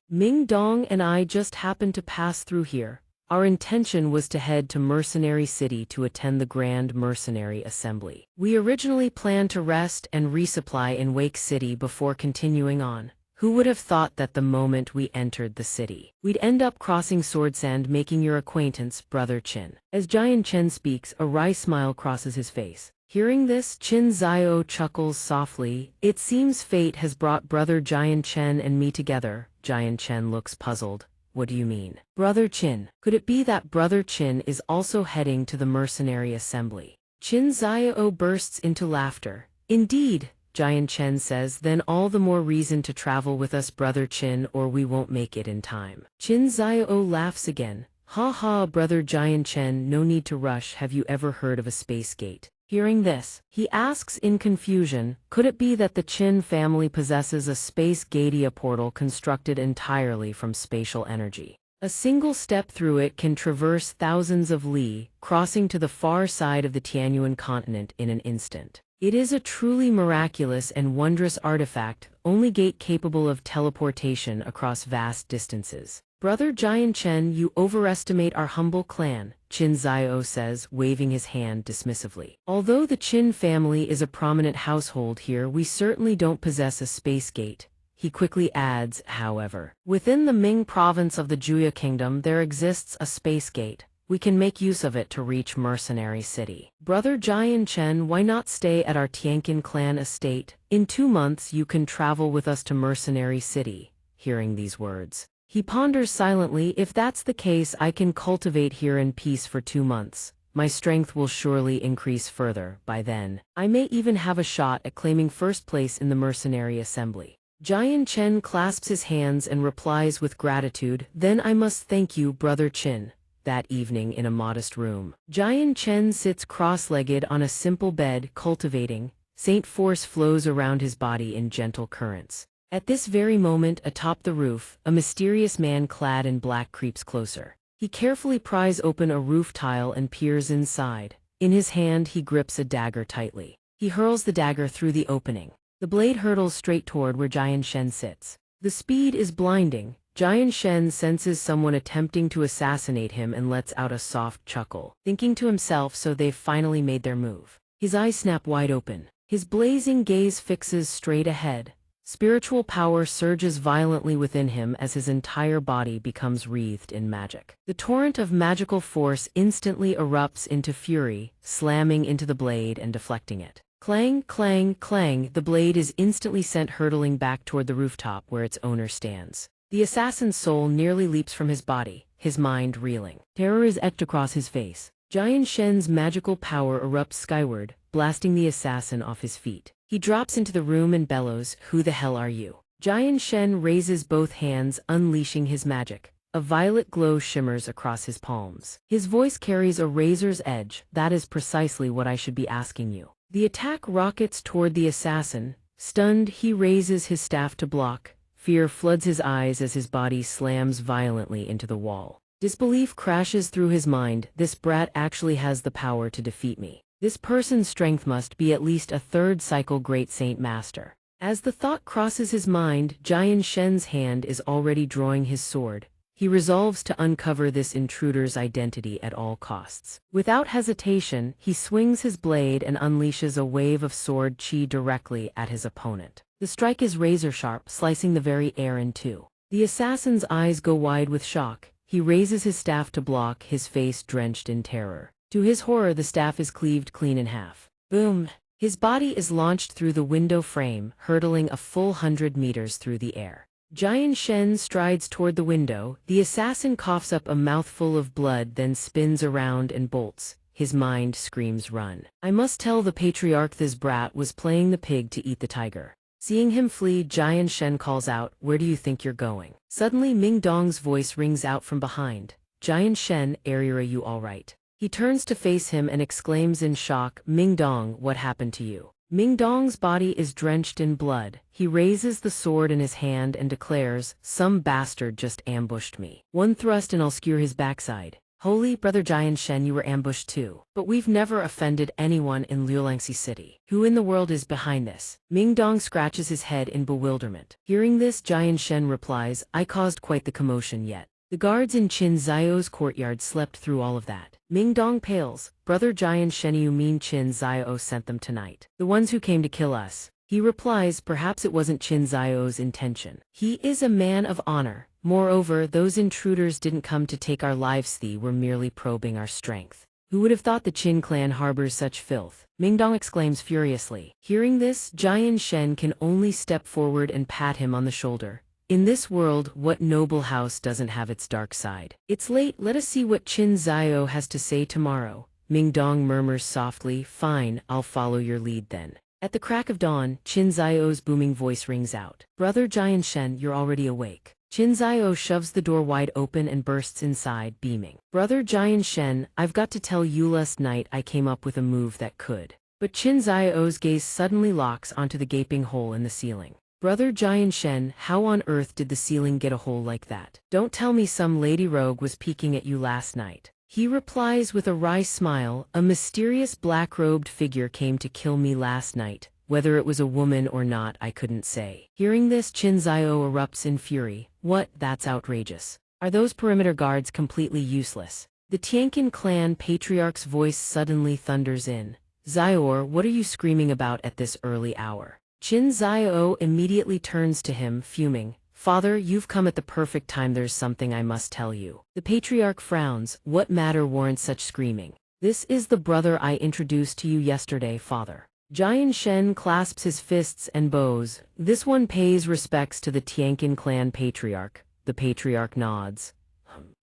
Speaker 1: Ming Dong and I just happened to pass through here. Our intention was to head to Mercenary City to attend the Grand Mercenary Assembly. We originally planned to rest and resupply in Wake City before continuing on. Who would have thought that the moment we entered the city, we'd end up crossing Swordsand, making your acquaintance, brother Qin." As Jian Chen speaks, a wry smile crosses his face. Hearing this, Qin Zio chuckles softly. "It seems fate has brought brother Jian Chen and me together." Jian Chen looks puzzled. "What do you mean, brother Qin? Could it be that brother Qin is also heading to the Mercenary Assembly?" Qin Zio bursts into laughter. "Indeed," Jian Chen says, "then all the more reason to travel with us, brother Qin, or we won't make it in time." Qin Zio laughs again. "Ha ha, brother Jian Chen, no need to rush. Have you ever heard of a space gate?" Hearing this, he asks in confusion, "Could it be that the Qin family possesses a space gatia portal constructed entirely from spatial energy? A single step through it can traverse thousands of li, crossing to the far side of the Tianyuan continent in an instant. It is a truly miraculous and wondrous artifact, only gate capable of teleportation across vast distances." "Brother Jian Chen, you overestimate our humble clan," Qin Zio says, waving his hand dismissively. "Although the Qin family is a prominent household here, we certainly don't possess a space gate." He quickly adds, "However, within the Ming province of the Juya Kingdom there exists a space gate. We can make use of it to reach Mercenary City. Brother Jian Chen, why not stay at our Tiankin clan estate? In 2 months you can travel with us to Mercenary City." Hearing these words, he ponders silently. "If that's the case, I can cultivate here in peace for 2 months. My strength will surely increase further. By then, I may even have a shot at claiming first place in the Mercenary Assembly." Jian Chen clasps his hands and replies with gratitude, "Then I must thank you, brother Qin." That evening in a modest room, Jian Chen sits cross-legged on a simple bed, cultivating. Saint force flows around his body in gentle currents. At this very moment, atop the roof, a mysterious man clad in black creeps closer. He carefully pries open a roof tile and peers inside. In his hand he grips a dagger tightly. He hurls the dagger through the opening. The blade hurtles straight toward where Xianxia sits. The speed is blinding. Xianxia senses someone attempting to assassinate him and lets out a soft chuckle, thinking to himself, so they've finally made their move. His eyes snap wide open. His blazing gaze fixes straight ahead. Spiritual power surges violently within him as his entire body becomes wreathed in magic. The torrent of magical force instantly erupts into fury, slamming into the blade and deflecting it. Clang, clang, clang, the blade is instantly sent hurtling back toward the rooftop where its owner stands. The assassin's soul nearly leaps from his body, his mind reeling. Terror is etched across his face. Xianxia's magical power erupts skyward, blasting the assassin off his feet. He drops into the room and bellows, "Who the hell are you?" Xianxia raises both hands, unleashing his magic. A violet glow shimmers across his palms. His voice carries a razor's edge. "That is precisely what I should be asking you." The attack rockets toward the assassin. Stunned, he raises his staff to block. Fear floods his eyes as his body slams violently into the wall. Disbelief crashes through his mind. This brat actually has the power to defeat me. This person's strength must be at least a third cycle great saint master. As the thought crosses his mind, Xianxia's hand is already drawing his sword. He resolves to uncover this intruder's identity at all costs. Without hesitation, he swings his blade and unleashes a wave of sword chi directly at his opponent. The strike is razor-sharp, slicing the very air in two. The assassin's eyes go wide with shock. He raises his staff to block, his face drenched in terror. To his horror, the staff is cleaved clean in half. Boom! His body is launched through the window frame, hurtling a full 100 meters through the air. Xianxia strides toward the window. The assassin coughs up a mouthful of blood, then spins around and bolts. His mind screams, "Run. I must tell the patriarch this brat was playing the pig to eat the tiger." Seeing him flee, Xianxia calls out, "Where do you think you're going?" Suddenly, Ming Dong's voice rings out from behind. "Xianxia, are you all right?" He turns to face him and exclaims in shock, "Ming Dong, what happened to you?" Ming Dong's body is drenched in blood. He raises the sword in his hand and declares, "Some bastard just ambushed me. One thrust and I'll skewer his backside." "Holy brother Xianxia, you were ambushed too. But we've never offended anyone in Liulangxi City. Who in the world is behind this?" Ming Dong scratches his head in bewilderment. Hearing this, Xianxia replies, "I caused quite the commotion yet. The guards in Qin Zio's courtyard slept through all of that." Ming Dong pales. "Brother Xianxia, you mean Qin Zio sent them tonight? The ones who came to kill us?" He replies, "Perhaps it wasn't Qin Zio's intention. He is a man of honor. Moreover, those intruders didn't come to take our lives, they were merely probing our strength. Who would have thought the Qin clan harbors such filth?" Ming Dong exclaims furiously. Hearing this, Xianxia can only step forward and pat him on the shoulder. "In this world, what noble house doesn't have its dark side? It's late, let us see what Qin Zio has to say tomorrow." Ming Dong murmurs softly, "Fine, I'll follow your lead then." At the crack of dawn, Qin Zio's booming voice rings out. "Brother Xianxia, you're already awake." Qin Zio shoves the door wide open and bursts inside, beaming. "Brother Xianxia, I've got to tell you, last night I came up with a move that could." But Qin Zio's gaze suddenly locks onto the gaping hole in the ceiling. "Brother Xianxia, how on earth did the ceiling get a hole like that? Don't tell me some lady rogue was peeking at you last night." He replies with a wry smile, "A mysterious black-robed figure came to kill me last night. Whether it was a woman or not, I couldn't say." Hearing this, Qin Zio erupts in fury. "What? That's outrageous. Are those perimeter guards completely useless?" The Tianqin clan patriarch's voice suddenly thunders in. "Zior, what are you screaming about at this early hour?" Qin Zio immediately turns to him, fuming. "Father, you've come at the perfect time, there's something I must tell you." The patriarch frowns. "What matter warrants such screaming?" "This is the brother I introduced to you yesterday, father." Xianxia clasps his fists and bows. "This one pays respects to the Tianqin clan patriarch." The patriarch nods.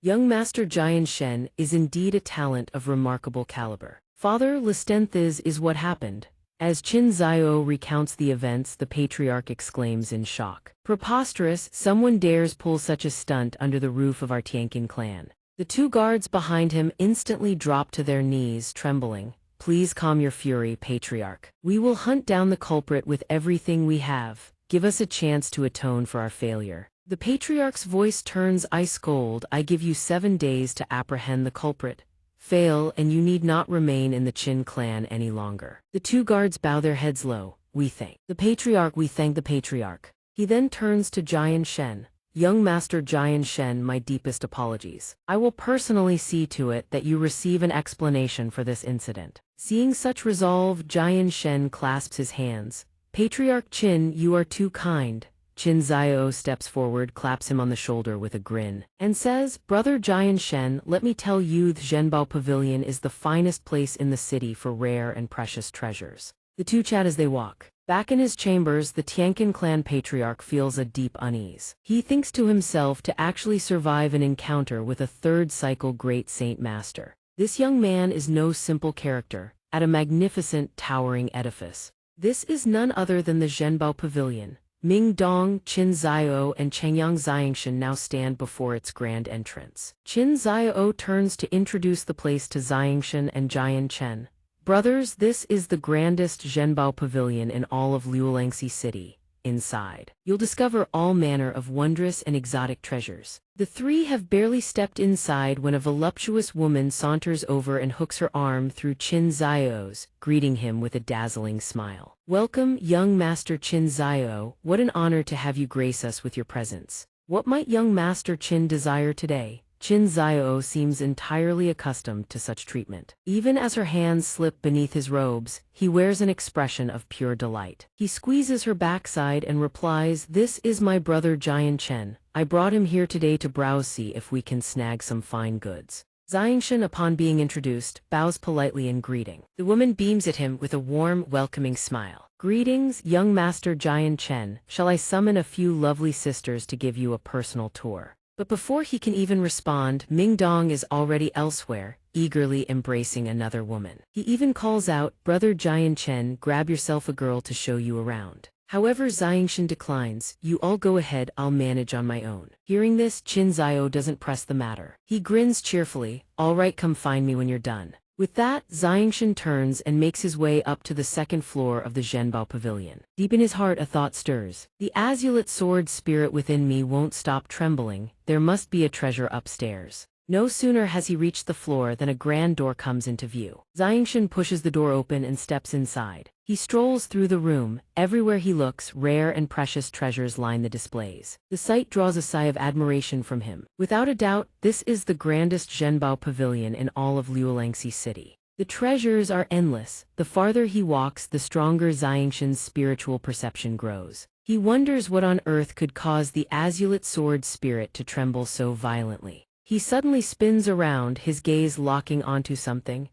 Speaker 1: "Young Master Xianxia is indeed a talent of remarkable caliber. Father, Listenthes is what happened." As Qin Zio recounts the events, the patriarch exclaims in shock. "Preposterous, someone dares pull such a stunt under the roof of our Tianqin clan." The two guards behind him instantly drop to their knees, trembling. "Please calm your fury, patriarch. We will hunt down the culprit with everything we have." give us a chance to atone for our failure. The patriarch's voice turns ice cold. I give you 7 days to apprehend the culprit. Fail, and you need not remain in the Qin clan any longer. The 2 guards bow their heads low. We thank the patriarch. We thank the patriarch. He then turns to Xianxia. Young Master Xianxia, my deepest apologies. I will personally see to it that you receive an explanation for this incident. Seeing such resolve, Xianxia clasps his hands. Patriarch Qin, you are too kind. Qin Zio steps forward, claps him on the shoulder with a grin, and says, Brother Xianxia, let me tell you the Zhenbao Pavilion is the finest place in the city for rare and precious treasures. The 2 chat as they walk. Back in his chambers, the Tianqin clan patriarch feels a deep unease. He thinks to himself to actually survive an encounter with a 3rd cycle great saint master. This young man is no simple character, at a magnificent towering edifice. This is none other than the Zhenbao Pavilion. Ming Dong, Qin Zio, and Chengyang Xianxia now stand before its grand entrance. Qin Zio turns to introduce the place to Xianxia and Xianxia. Brothers, this is the grandest Zhenbao Pavilion in all of Liulangxi City. Inside, you'll discover all manner of wondrous and exotic treasures. The 3 have barely stepped inside when a voluptuous woman saunters over and hooks her arm through Qin Zio's, greeting him with a dazzling smile. Welcome, young Master Qin Zio. What an honor to have you grace us with your presence. What might young Master Qin desire today? Qin Zio seems entirely accustomed to such treatment. Even as her hands slip beneath his robes, he wears an expression of pure delight. He squeezes her backside and replies, This is my brother Xianxia. I brought him here today to browse, see if we can snag some fine goods. Xianxia, upon being introduced, bows politely in greeting. The woman beams at him with a warm, welcoming smile. Greetings, young Master Xianxia. Shall I summon a few lovely sisters to give you a personal tour? But before he can even respond, Ming Dong is already elsewhere, eagerly embracing another woman. He even calls out, Brother Xianxia, grab yourself a girl to show you around. However, Xianxia declines, You all go ahead, I'll manage on my own. Hearing this, Qin Zio doesn't press the matter. He grins cheerfully, All right, come find me when you're done. With that, Xianxia turns and makes his way up to the 2nd floor of the Zhenbao Pavilion. Deep in his heart a thought stirs. The azulate sword spirit within me won't stop trembling. There must be a treasure upstairs. No sooner has he reached the floor than a grand door comes into view. Xianxia pushes the door open and steps inside. He strolls through the room. Everywhere he looks, rare and precious treasures line the displays. The sight draws a sigh of admiration from him. Without a doubt, this is the grandest Zhenbao Pavilion in all of Liulangxi City. The treasures are endless. The farther he walks, the stronger Xianxia's spiritual perception grows. He wonders what on earth could cause the azulate sword spirit to tremble so violently. He suddenly spins around, his gaze locking onto something.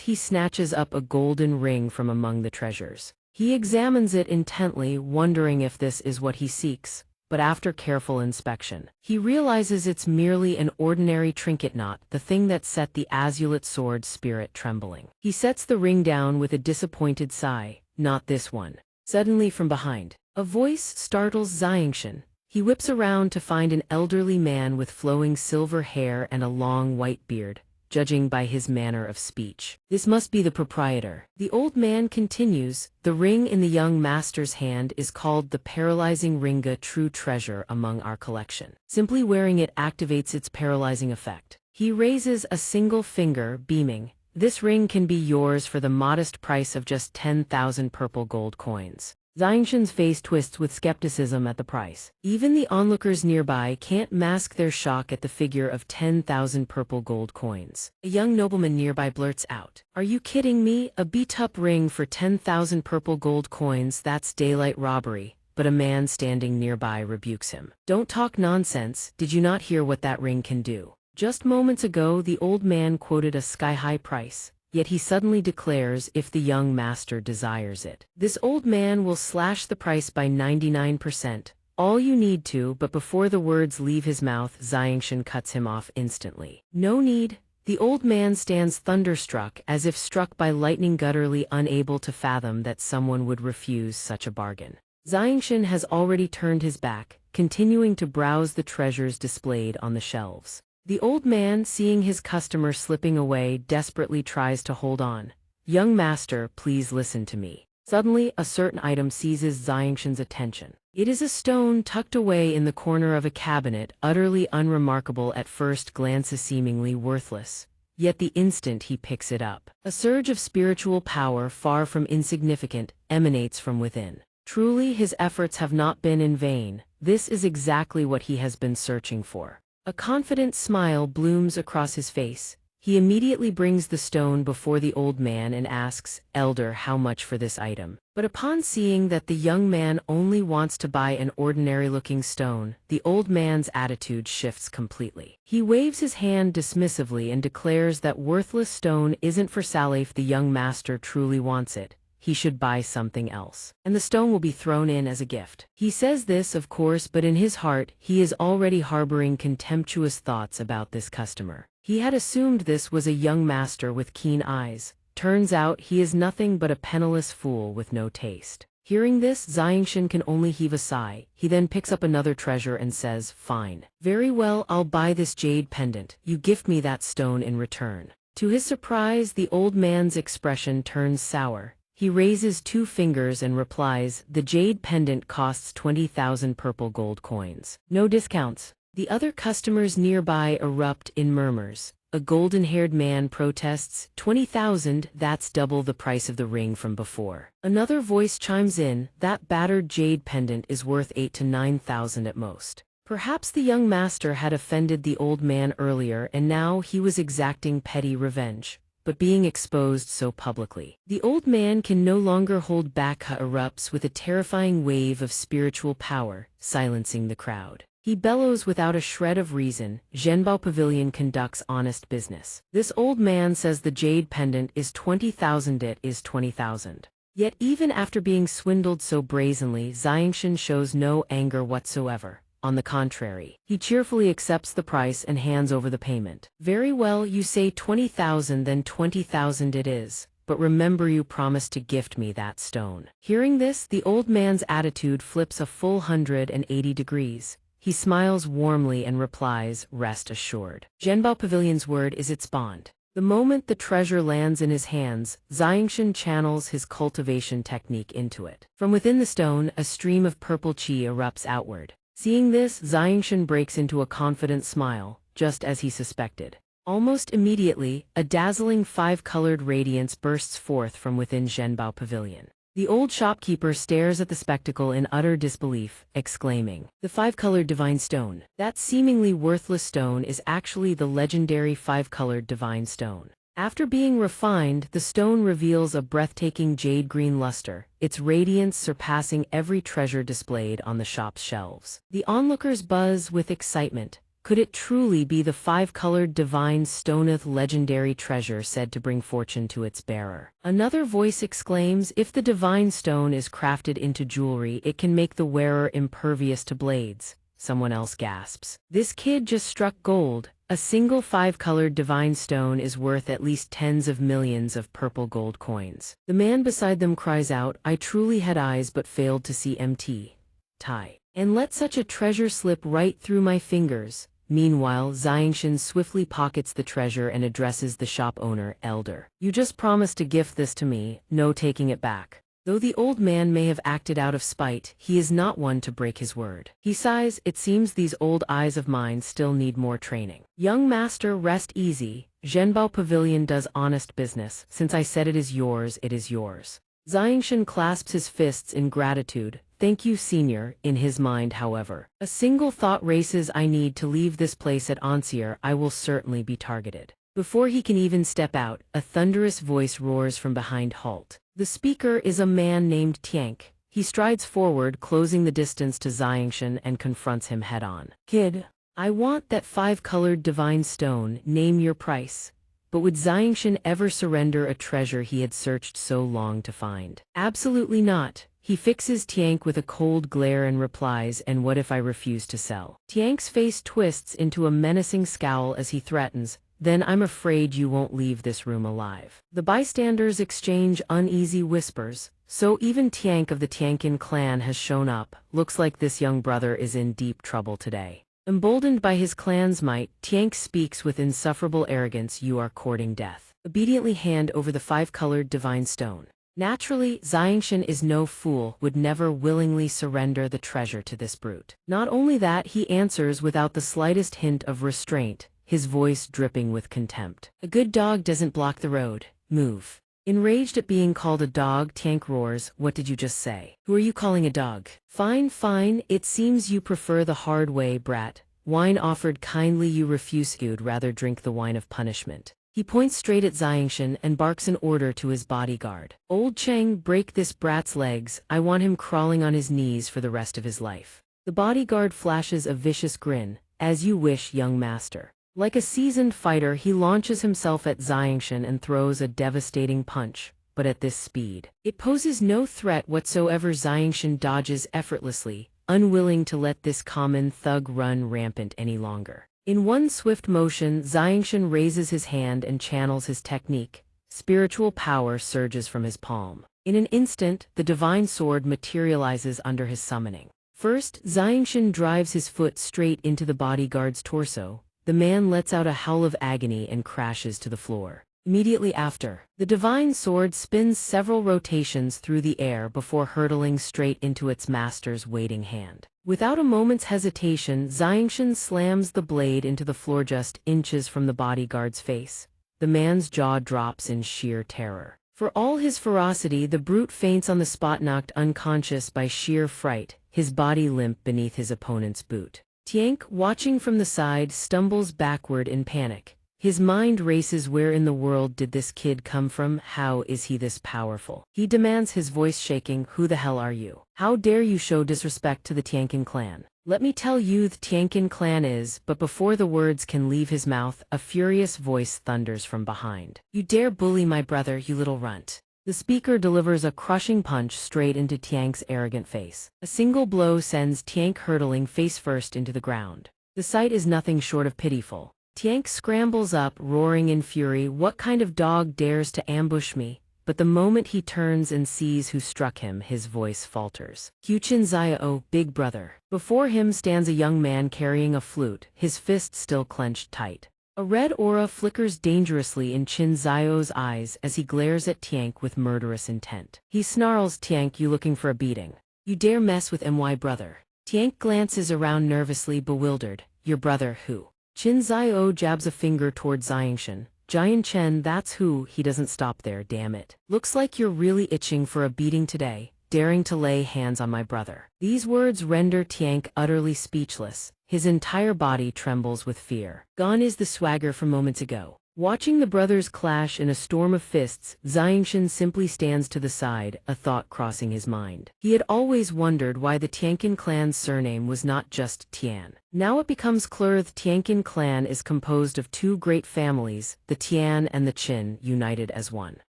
Speaker 1: He snatches up a golden ring from among the treasures. He examines it intently, wondering if this is what he seeks, but after careful inspection, he realizes it's merely an ordinary trinket, not the thing that set the azulate sword spirit trembling. He sets the ring down with a disappointed sigh, Not this one. Suddenly from behind, a voice startles Xianxia. He whips around to find an elderly man with flowing silver hair and a long white beard. Judging by his manner of speech, this must be the proprietor. The old man continues, The ring in the young master's hand is called the paralyzing ringa, true treasure among our collection. Simply wearing it activates its paralyzing effect. He raises a single finger, beaming. This ring can be yours for the modest price of just 10,000 purple gold coins. Xianxia's face twists with skepticism at the price. Even the onlookers nearby can't mask their shock at the figure of 10,000 purple gold coins. A young nobleman nearby blurts out, Are you kidding me? A beat-up ring for 10,000 purple gold coins, that's daylight robbery. But a man standing nearby rebukes him. Don't talk nonsense, did you not hear what that ring can do? Just moments ago the old man quoted a sky-high price. Yet he suddenly declares if the young master desires it. This old man will slash the price by 99%. All you need to, but before the words leave his mouth, Xianxia cuts him off instantly. No need. The old man stands thunderstruck, as if struck by lightning, gutturally unable to fathom that someone would refuse such a bargain. Xianxia has already turned his back, continuing to browse the treasures displayed on the shelves. The old man, seeing his customer slipping away, desperately tries to hold on. Young master, please listen to me. Suddenly, a certain item seizes Xianxian's attention. It is a stone tucked away in the corner of a cabinet, utterly unremarkable at first glance, seemingly worthless. Yet the instant he picks it up, a surge of spiritual power far from insignificant emanates from within. Truly, his efforts have not been in vain. This is exactly what he has been searching for. A confident smile blooms across his face. He immediately brings the stone before the old man and asks, "Elder, how much for this item?" But upon seeing that the young man only wants to buy an ordinary-looking stone, the old man's attitude shifts completely. He waves his hand dismissively and declares that worthless stone isn't for sale. If the young master truly wants it, he should buy something else, and the stone will be thrown in as a gift. He says this, of course, but in his heart, he is already harboring contemptuous thoughts about this customer. He had assumed this was a young master with keen eyes. Turns out he is nothing but a penniless fool with no taste. Hearing this, Xianxian can only heave a sigh. He then picks up another treasure and says, "Fine. Very well, I'll buy this jade pendant. You gift me that stone in return." To his surprise, the old man's expression turns sour. He raises 2 fingers and replies, "The jade pendant costs 20,000 purple gold coins. No discounts." The other customers nearby erupt in murmurs. A golden-haired man protests, 20,000, that's double the price of the ring from before. Another voice chimes in, that battered jade pendant is worth 8 to 9,000 at most. Perhaps the young master had offended the old man earlier and now he was exacting petty revenge. But being exposed so publicly, the old man can no longer hold back. He erupts with a terrifying wave of spiritual power, silencing the crowd. He bellows without a shred of reason, "Zhenbao Pavilion conducts honest business. This old man says the jade pendant is 20,000, it is 20,000. Yet even after being swindled so brazenly, Xianxian shows no anger whatsoever. On the contrary, he cheerfully accepts the price and hands over the payment. "Very well, you say 20,000, then 20,000 it is. But remember, you promised to gift me that stone." Hearing this, the old man's attitude flips a full 180 degrees. He smiles warmly and replies, "Rest assured. Zhenbao Pavilion's word is its bond." The moment the treasure lands in his hands, Xianxian channels his cultivation technique into it. From within the stone, a stream of purple qi erupts outward. Seeing this, Xianxian breaks into a confident smile, just as he suspected. Almost immediately, a dazzling 5-colored radiance bursts forth from within Zhenbao Pavilion. The old shopkeeper stares at the spectacle in utter disbelief, exclaiming, "The 5-colored divine stone. That seemingly worthless stone is actually the legendary 5-colored divine stone." After being refined, the stone reveals a breathtaking jade-green luster, its radiance surpassing every treasure displayed on the shop's shelves. The onlookers buzz with excitement. Could it truly be the 5-colored divine stoneth legendary treasure said to bring fortune to its bearer? Another voice exclaims, "If the divine stone is crafted into jewelry, it can make the wearer impervious to blades." Someone else gasps, "This kid just struck gold." A single 5-colored divine stone is worth at least tens of millions of purple gold coins. The man beside them cries out, "I truly had eyes but failed to see MT. Tai. And let such a treasure slip right through my fingers." Meanwhile, Xianxian swiftly pockets the treasure and addresses the shop owner, "Elder, you just promised to gift this to me, no taking it back." Though the old man may have acted out of spite, he is not one to break his word. He sighs, "It seems these old eyes of mine still need more training." "Young master, rest easy. Zhenbao Pavilion does honest business. Since I said it is yours, it is yours." Xianxian clasps his fists in gratitude. "Thank you, senior." In his mind, however, a single thought races, "I need to leave this place at once. I will certainly be targeted." Before he can even step out, a thunderous voice roars from behind. "Halt." The speaker is a man named Tiank. He strides forward, closing the distance to Xianxian, and confronts him head-on. "Kid, I want that 5-colored divine stone. Name your price." But would Xianxian ever surrender a treasure he had searched so long to find? Absolutely not. He fixes Tiank with a cold glare and replies, "And what if I refuse to sell?" Tiank's face twists into a menacing scowl as he threatens, "Then I'm afraid you won't leave this room alive." The bystanders exchange uneasy whispers. So even Tiank of the Tiankin clan has shown up. Looks like this young brother is in deep trouble today. Emboldened by his clan's might, Tiank speaks with insufferable arrogance, "You are courting death. Obediently hand over the 5-colored divine stone." Naturally, xianxia is no fool, would never willingly surrender the treasure to this brute. Not only that, he answers without the slightest hint of restraint, his voice dripping with contempt. A good dog doesn't block the road. Move. Enraged at being called a dog, Tiank roars, "What did you just say? Who are you calling a dog?" "Fine, fine, it seems you prefer the hard way, brat. Wine offered kindly you refuse, you'd rather drink the wine of punishment." He points straight at xianxia and barks an order to his bodyguard. "Old Cheng, break this brat's legs, I want him crawling on his knees for the rest of his life." The bodyguard flashes a vicious grin. "As you wish, young master." Like a seasoned fighter, he launches himself at xianxia and throws a devastating punch, but at this speed, it poses no threat whatsoever. Xianxia dodges effortlessly, unwilling to let this common thug run rampant any longer. In one swift motion, xianxia raises his hand and channels his technique. Spiritual power surges from his palm. In an instant, the divine sword materializes under his summoning. First, xianxia drives his foot straight into the bodyguard's torso. The man lets out a howl of agony and crashes to the floor. Immediately after, the divine sword spins several rotations through the air before hurtling straight into its master's waiting hand. Without a moment's hesitation, xianxia slams the blade into the floor just inches from the bodyguard's face. The man's jaw drops in sheer terror. For all his ferocity, the brute faints on the spot, knocked unconscious by sheer fright, his body limp beneath his opponent's boot. Tiank, watching from the side, stumbles backward in panic. His mind races. Where in the world did this kid come from? How is he this powerful? He demands, his voice shaking, "Who the hell are you? How dare you show disrespect to the Tiankin clan?" "Let me tell you the Tiankin clan is," but before the words can leave his mouth, a furious voice thunders from behind. "You dare bully my brother, you little runt." The speaker delivers a crushing punch straight into Tiank's arrogant face. A single blow sends Tiank hurtling face first into the ground. The sight is nothing short of pitiful. Tiank scrambles up, roaring in fury, "What kind of dog dares to ambush me?" But the moment he turns and sees who struck him, his voice falters. "Xianxia, big brother." Before him stands a young man carrying a flute, his fist still clenched tight. A red aura flickers dangerously in Xianxia's eyes as he glares at Tiank with murderous intent. He snarls, "Tiank, you looking for a beating? You dare mess with my brother?" Tiank glances around nervously, bewildered. "Your brother, who?" Xianxia jabs a finger toward xianxia. "Chen, that's who." He doesn't stop there, "Damn it. Looks like you're really itching for a beating today, daring to lay hands on my brother." These words render Tiank utterly speechless. His entire body trembles with fear. Gone is the swagger from moments ago. Watching the brothers clash in a storm of fists, xianxia simply stands to the side, a thought crossing his mind. He had always wondered why the Tiankin clan's surname was not just Tian. Now it becomes clear the Tiankin clan is composed of two great families, the Tian and the Qin, united as one.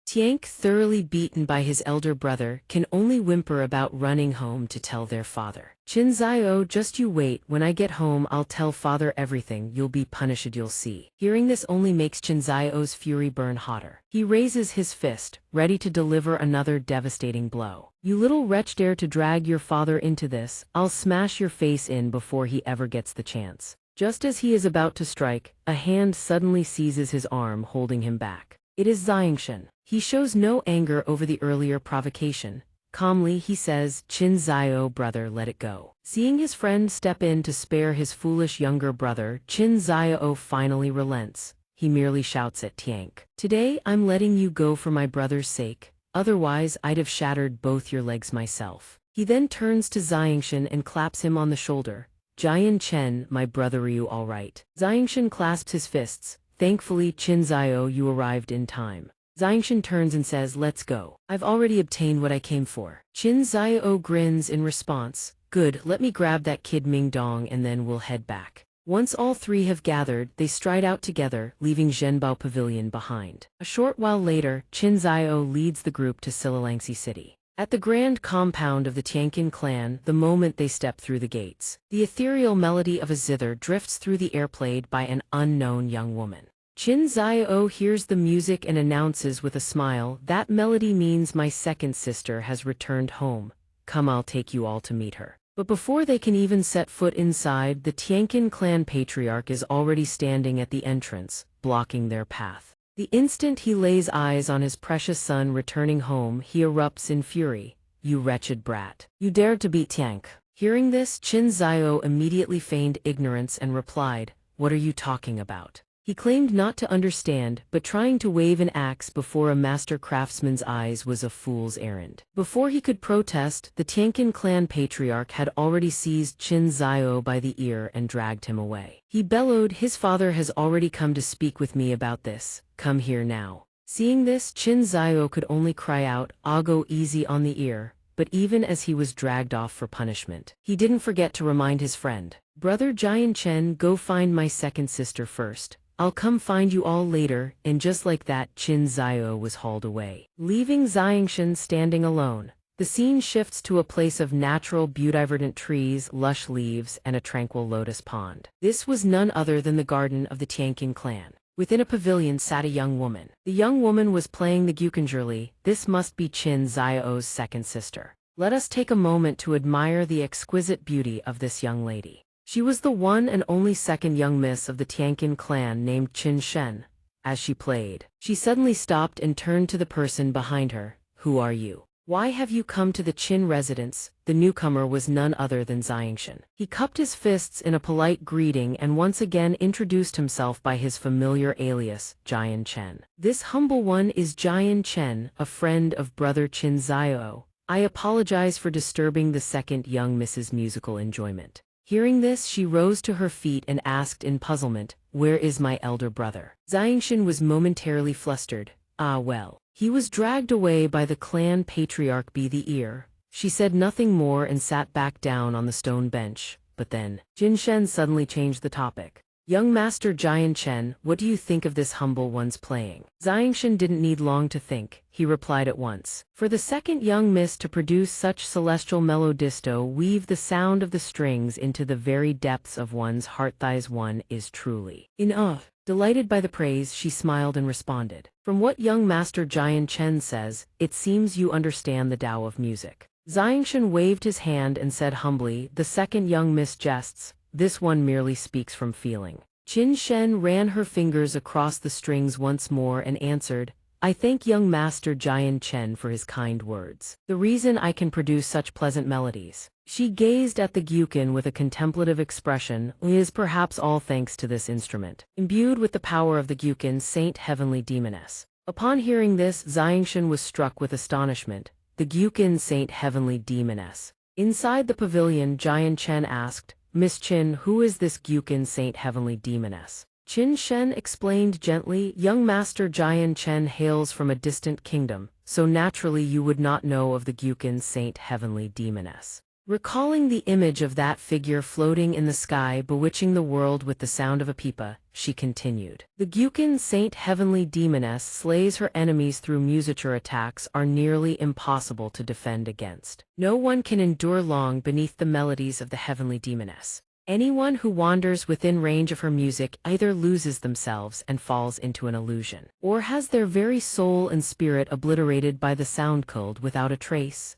Speaker 1: Tiank, thoroughly beaten by his elder brother, can only whimper about running home to tell their father. "Xianxia, just you wait, when I get home I'll tell father everything, you'll be punished, you'll see." Hearing this only makes Xianxia's fury burn hotter. He raises his fist, ready to deliver another devastating blow. "You little wretch, dare to drag your father into this, I'll smash your face in before he ever gets the chance." Just as he is about to strike, a hand suddenly seizes his arm, holding him back. It is xianxia. He shows no anger over the earlier provocation. Calmly, he says, "Xianxia, brother, let it go." Seeing his friend step in to spare his foolish younger brother, Xianxia finally relents. He merely shouts at Tiank, "Today I'm letting you go for my brother's sake, otherwise I'd have shattered both your legs myself." He then turns to xianxia and claps him on the shoulder. "Chen, my brother, are you all right?" Xianxia clasps his fists. "Thankfully, Xianxia, you arrived in time." Xianxia turns and says, "Let's go. I've already obtained what I came for." Xianxia grins in response. "Good, let me grab that kid Ming Dong and then we'll head back." Once all three have gathered, they stride out together, leaving Zhenbao Pavilion behind. A short while later, Xianxia leads the group to Sililangsi City. At the grand compound of the Tiankin clan, the moment they step through the gates, the ethereal melody of a zither drifts through the air, played by an unknown young woman. Xianxia hears the music and announces with a smile, "That melody means my second sister has returned home. Come, I'll take you all to meet her." But before they can even set foot inside, the Tiankin clan patriarch is already standing at the entrance, blocking their path. The instant he lays eyes on his precious son returning home, he erupts in fury. You wretched brat. You dared to beat Tiank. Hearing this, Qin Zio immediately feigned ignorance and replied, "What are you talking about?" He claimed not to understand, but trying to wave an axe before a master craftsman's eyes was a fool's errand. Before he could protest, the Tiankin clan patriarch had already seized Qin Zio by the ear and dragged him away. He bellowed, "His father has already come to speak with me about this. Come here now." Seeing this, Qin Zio could only cry out, "I'll go easy on the ear." But even as he was dragged off for punishment, he didn't forget to remind his friend, "Brother Jianchen, go find my second sister first. I'll come find you all later," and just like that, Qin Zio was hauled away, leaving Xianxia standing alone. The scene shifts to a place of natural beauty-verdant trees, lush leaves, and a tranquil lotus pond. This was none other than the garden of the Tiankin clan. Within a pavilion sat a young woman. The young woman was playing the ukulele. This must be Qin Zio's second sister. Let us take a moment to admire the exquisite beauty of this young lady. She was the one and only second young miss of the Tiankin clan named Qin Shen. As she played, she suddenly stopped and turned to the person behind her. "Who are you? Why have you come to the Qin residence?" The newcomer was none other than Xianxia. He cupped his fists in a polite greeting and once again introduced himself by his familiar alias, Jian Chen. "This humble one is Jian Chen, a friend of brother Qin Zio. I apologize for disturbing the second young Miss's musical enjoyment." Hearing this, she rose to her feet and asked in puzzlement, "Where is my elder brother?" Xianxia was momentarily flustered. "Ah well. He was dragged away by the clan patriarch by the ear." She said nothing more and sat back down on the stone bench. But then, Jin Shen suddenly changed the topic. "Young Master Jian Chen, what do you think of this humble one's playing?" Xianxia didn't need long to think. He replied at once. "For the second young miss to produce such celestial melodisto, weave the sound of the strings into the very depths of one's heart. Thighs one is truly in awe." Delighted by the praise, she smiled and responded, "From what young Master Jian Chen says, it seems you understand the Tao of music." Xianxia waved his hand and said humbly, "The second young miss jests. This one merely speaks from feeling." Qin Shen ran her fingers across the strings once more and answered, "I thank young Master Jian Chen for his kind words. The reason I can produce such pleasant melodies." She gazed at the gyukin with a contemplative expression, "is perhaps all thanks to this instrument, imbued with the power of the gyukin Saint Heavenly Demoness." Upon hearing this, Xianxia was struck with astonishment. The gyukin Saint Heavenly Demoness. Inside the pavilion, Jian Chen asked, "Miss Qin, who is this gyukin Saint Heavenly Demoness?" Qin Shen explained gently, "Young Master Jian Chen hails from a distant kingdom, so naturally you would not know of the gyukin Saint Heavenly Demoness." Recalling the image of that figure floating in the sky bewitching the world with the sound of a pipa, she continued, "The gyukin Saint Heavenly Demoness slays her enemies through musiture attacks are nearly impossible to defend against. No one can endure long beneath the melodies of the Heavenly Demoness. Anyone who wanders within range of her music either loses themselves and falls into an illusion, or has their very soul and spirit obliterated by the sound cold without a trace."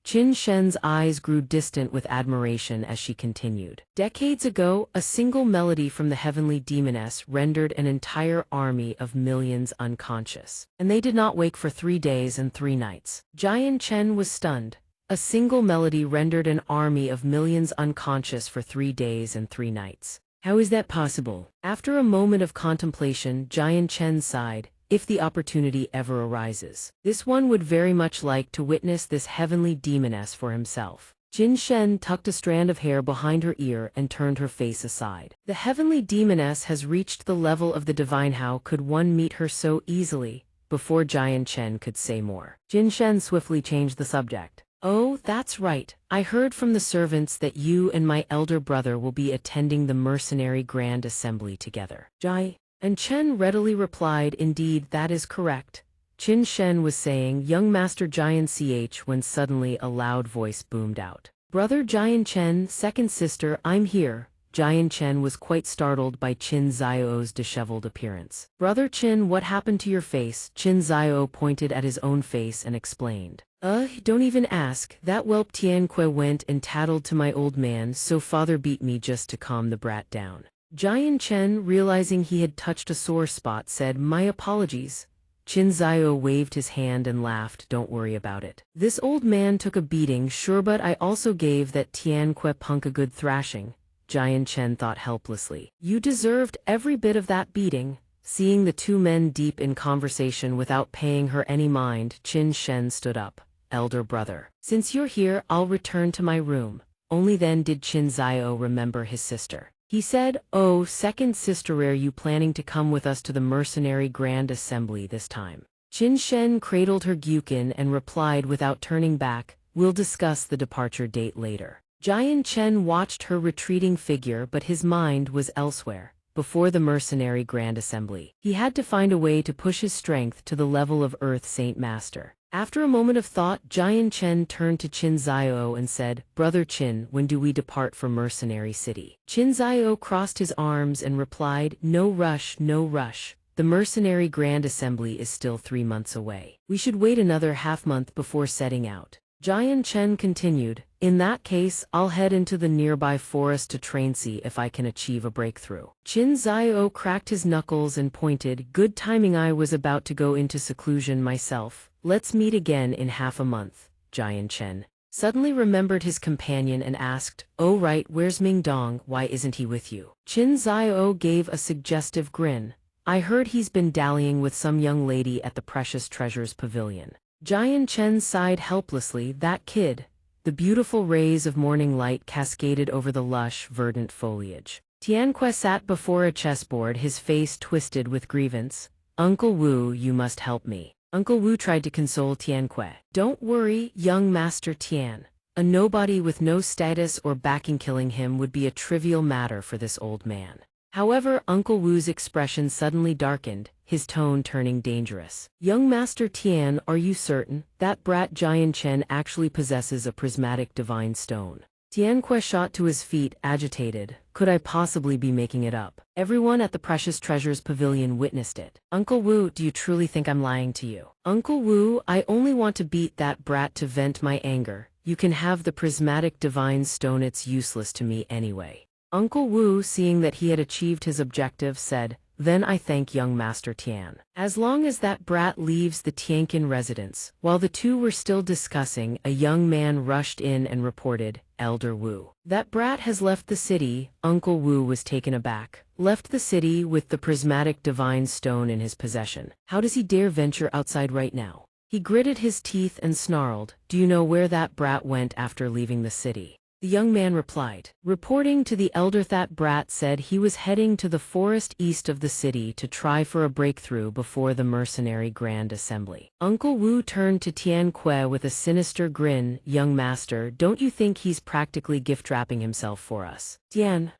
Speaker 1: Qin Shen's eyes grew distant with admiration as she continued. "Decades ago, a single melody from the Heavenly Demoness rendered an entire army of millions unconscious, and they did not wake for 3 days and 3 nights. Jian Chen was stunned. A single melody rendered an army of millions unconscious for 3 days and 3 nights. How is that possible? After a moment of contemplation, Jian Chen sighed. If the opportunity ever arises, this one would very much like to witness this heavenly demoness for himself. Jin Shen tucked a strand of hair behind her ear and turned her face aside. The heavenly demoness has reached the level of the divine. How could one meet her so easily? Before Jian Chen could say more, Jin Shen swiftly changed the subject. Oh, that's right. I heard from the servants that you and my elder brother will be attending the mercenary grand assembly together. Jai and Chen readily replied, indeed, that is correct. Qin Shen was saying, young Master Jian Ch, when suddenly a loud voice boomed out. Brother Jian Chen, second sister, I'm here. Jian Chen was quite startled by Qin Zio's disheveled appearance. Brother Qin, what happened to your face? Qin Zio pointed at his own face and explained. Don't even ask. That whelp Tianque went and tattled to my old man, so father beat me just to calm the brat down. Jian Chen, realizing he had touched a sore spot, said, "My apologies." Qin Zio waved his hand and laughed, "Don't worry about it. This old man took a beating, sure, but I also gave that Tianque punk a good thrashing." Jian Chen thought helplessly. "You deserved every bit of that beating." Seeing the two men deep in conversation without paying her any mind, Qin Shen stood up. "Elder brother, since you're here, I'll return to my room." Only then did Qin Zio remember his sister. He said, "Oh, second sister, are you planning to come with us to the Mercenary Grand Assembly this time?" Qin Shen cradled her Gyukin and replied without turning back, "We'll discuss the departure date later." Jian Chen watched her retreating figure, but his mind was elsewhere. Before the Mercenary Grand Assembly, he had to find a way to push his strength to the level of Earth Saint Master. After a moment of thought, Jian Chen turned to Qin Zio and said, "Brother Qin, when do we depart for Mercenary City?" Qin Zio crossed his arms and replied, "No rush, no rush. The Mercenary Grand Assembly is still 3 months away. We should wait another half-month before setting out." Jian Chen continued, "In that case, I'll head into the nearby forest to train, see if I can achieve a breakthrough." Qin Zio cracked his knuckles and pointed, "Good timing, I was about to go into seclusion myself. Let's meet again in half a month." Jian Chen suddenly remembered his companion and asked, "Oh right, where's Ming Dong? Why isn't he with you?" Qin Zio gave a suggestive grin. "I heard he's been dallying with some young lady at the Precious Treasures Pavilion." Jian Chen sighed helplessly. That kid. The beautiful rays of morning light cascaded over the lush, verdant foliage. Tianque sat before a chessboard, his face twisted with grievance. "Uncle Wu, you must help me." Uncle Wu tried to console Tianque. "Don't worry, young Master Tian. A nobody with no status or backing, killing him would be a trivial matter for this old man." However, Uncle Wu's expression suddenly darkened, his tone turning dangerous. "Young Master Tian, are you certain that brat Jian Chen actually possesses a prismatic divine stone?" Tianque shot to his feet, agitated. "Could I possibly be making it up?" Everyone at the Precious Treasures Pavilion witnessed it. "Uncle Wu, do you truly think I'm lying to you?" "Uncle Wu, I only want to beat that brat to vent my anger. You can have the prismatic divine stone, it's useless to me anyway." Uncle Wu, seeing that he had achieved his objective, said, "Then I thank young Master Tian. As long as that brat leaves the Tianqin residence." While the two were still discussing, a young man rushed in and reported, "Elder Wu, that brat has left the city." Uncle Wu was taken aback. "Left the city with the prismatic divine stone in his possession? How does he dare venture outside right now?" He gritted his teeth and snarled, "Do you know where that brat went after leaving the city?" The young man replied. Reporting to the elder, that brat said he was heading to the forest east of the city to try for a breakthrough before the Mercenary Grand Assembly. Uncle Wu turned to Tianque with a sinister grin. "Young master, don't you think he's practically gift-wrapping himself for us?" Tianque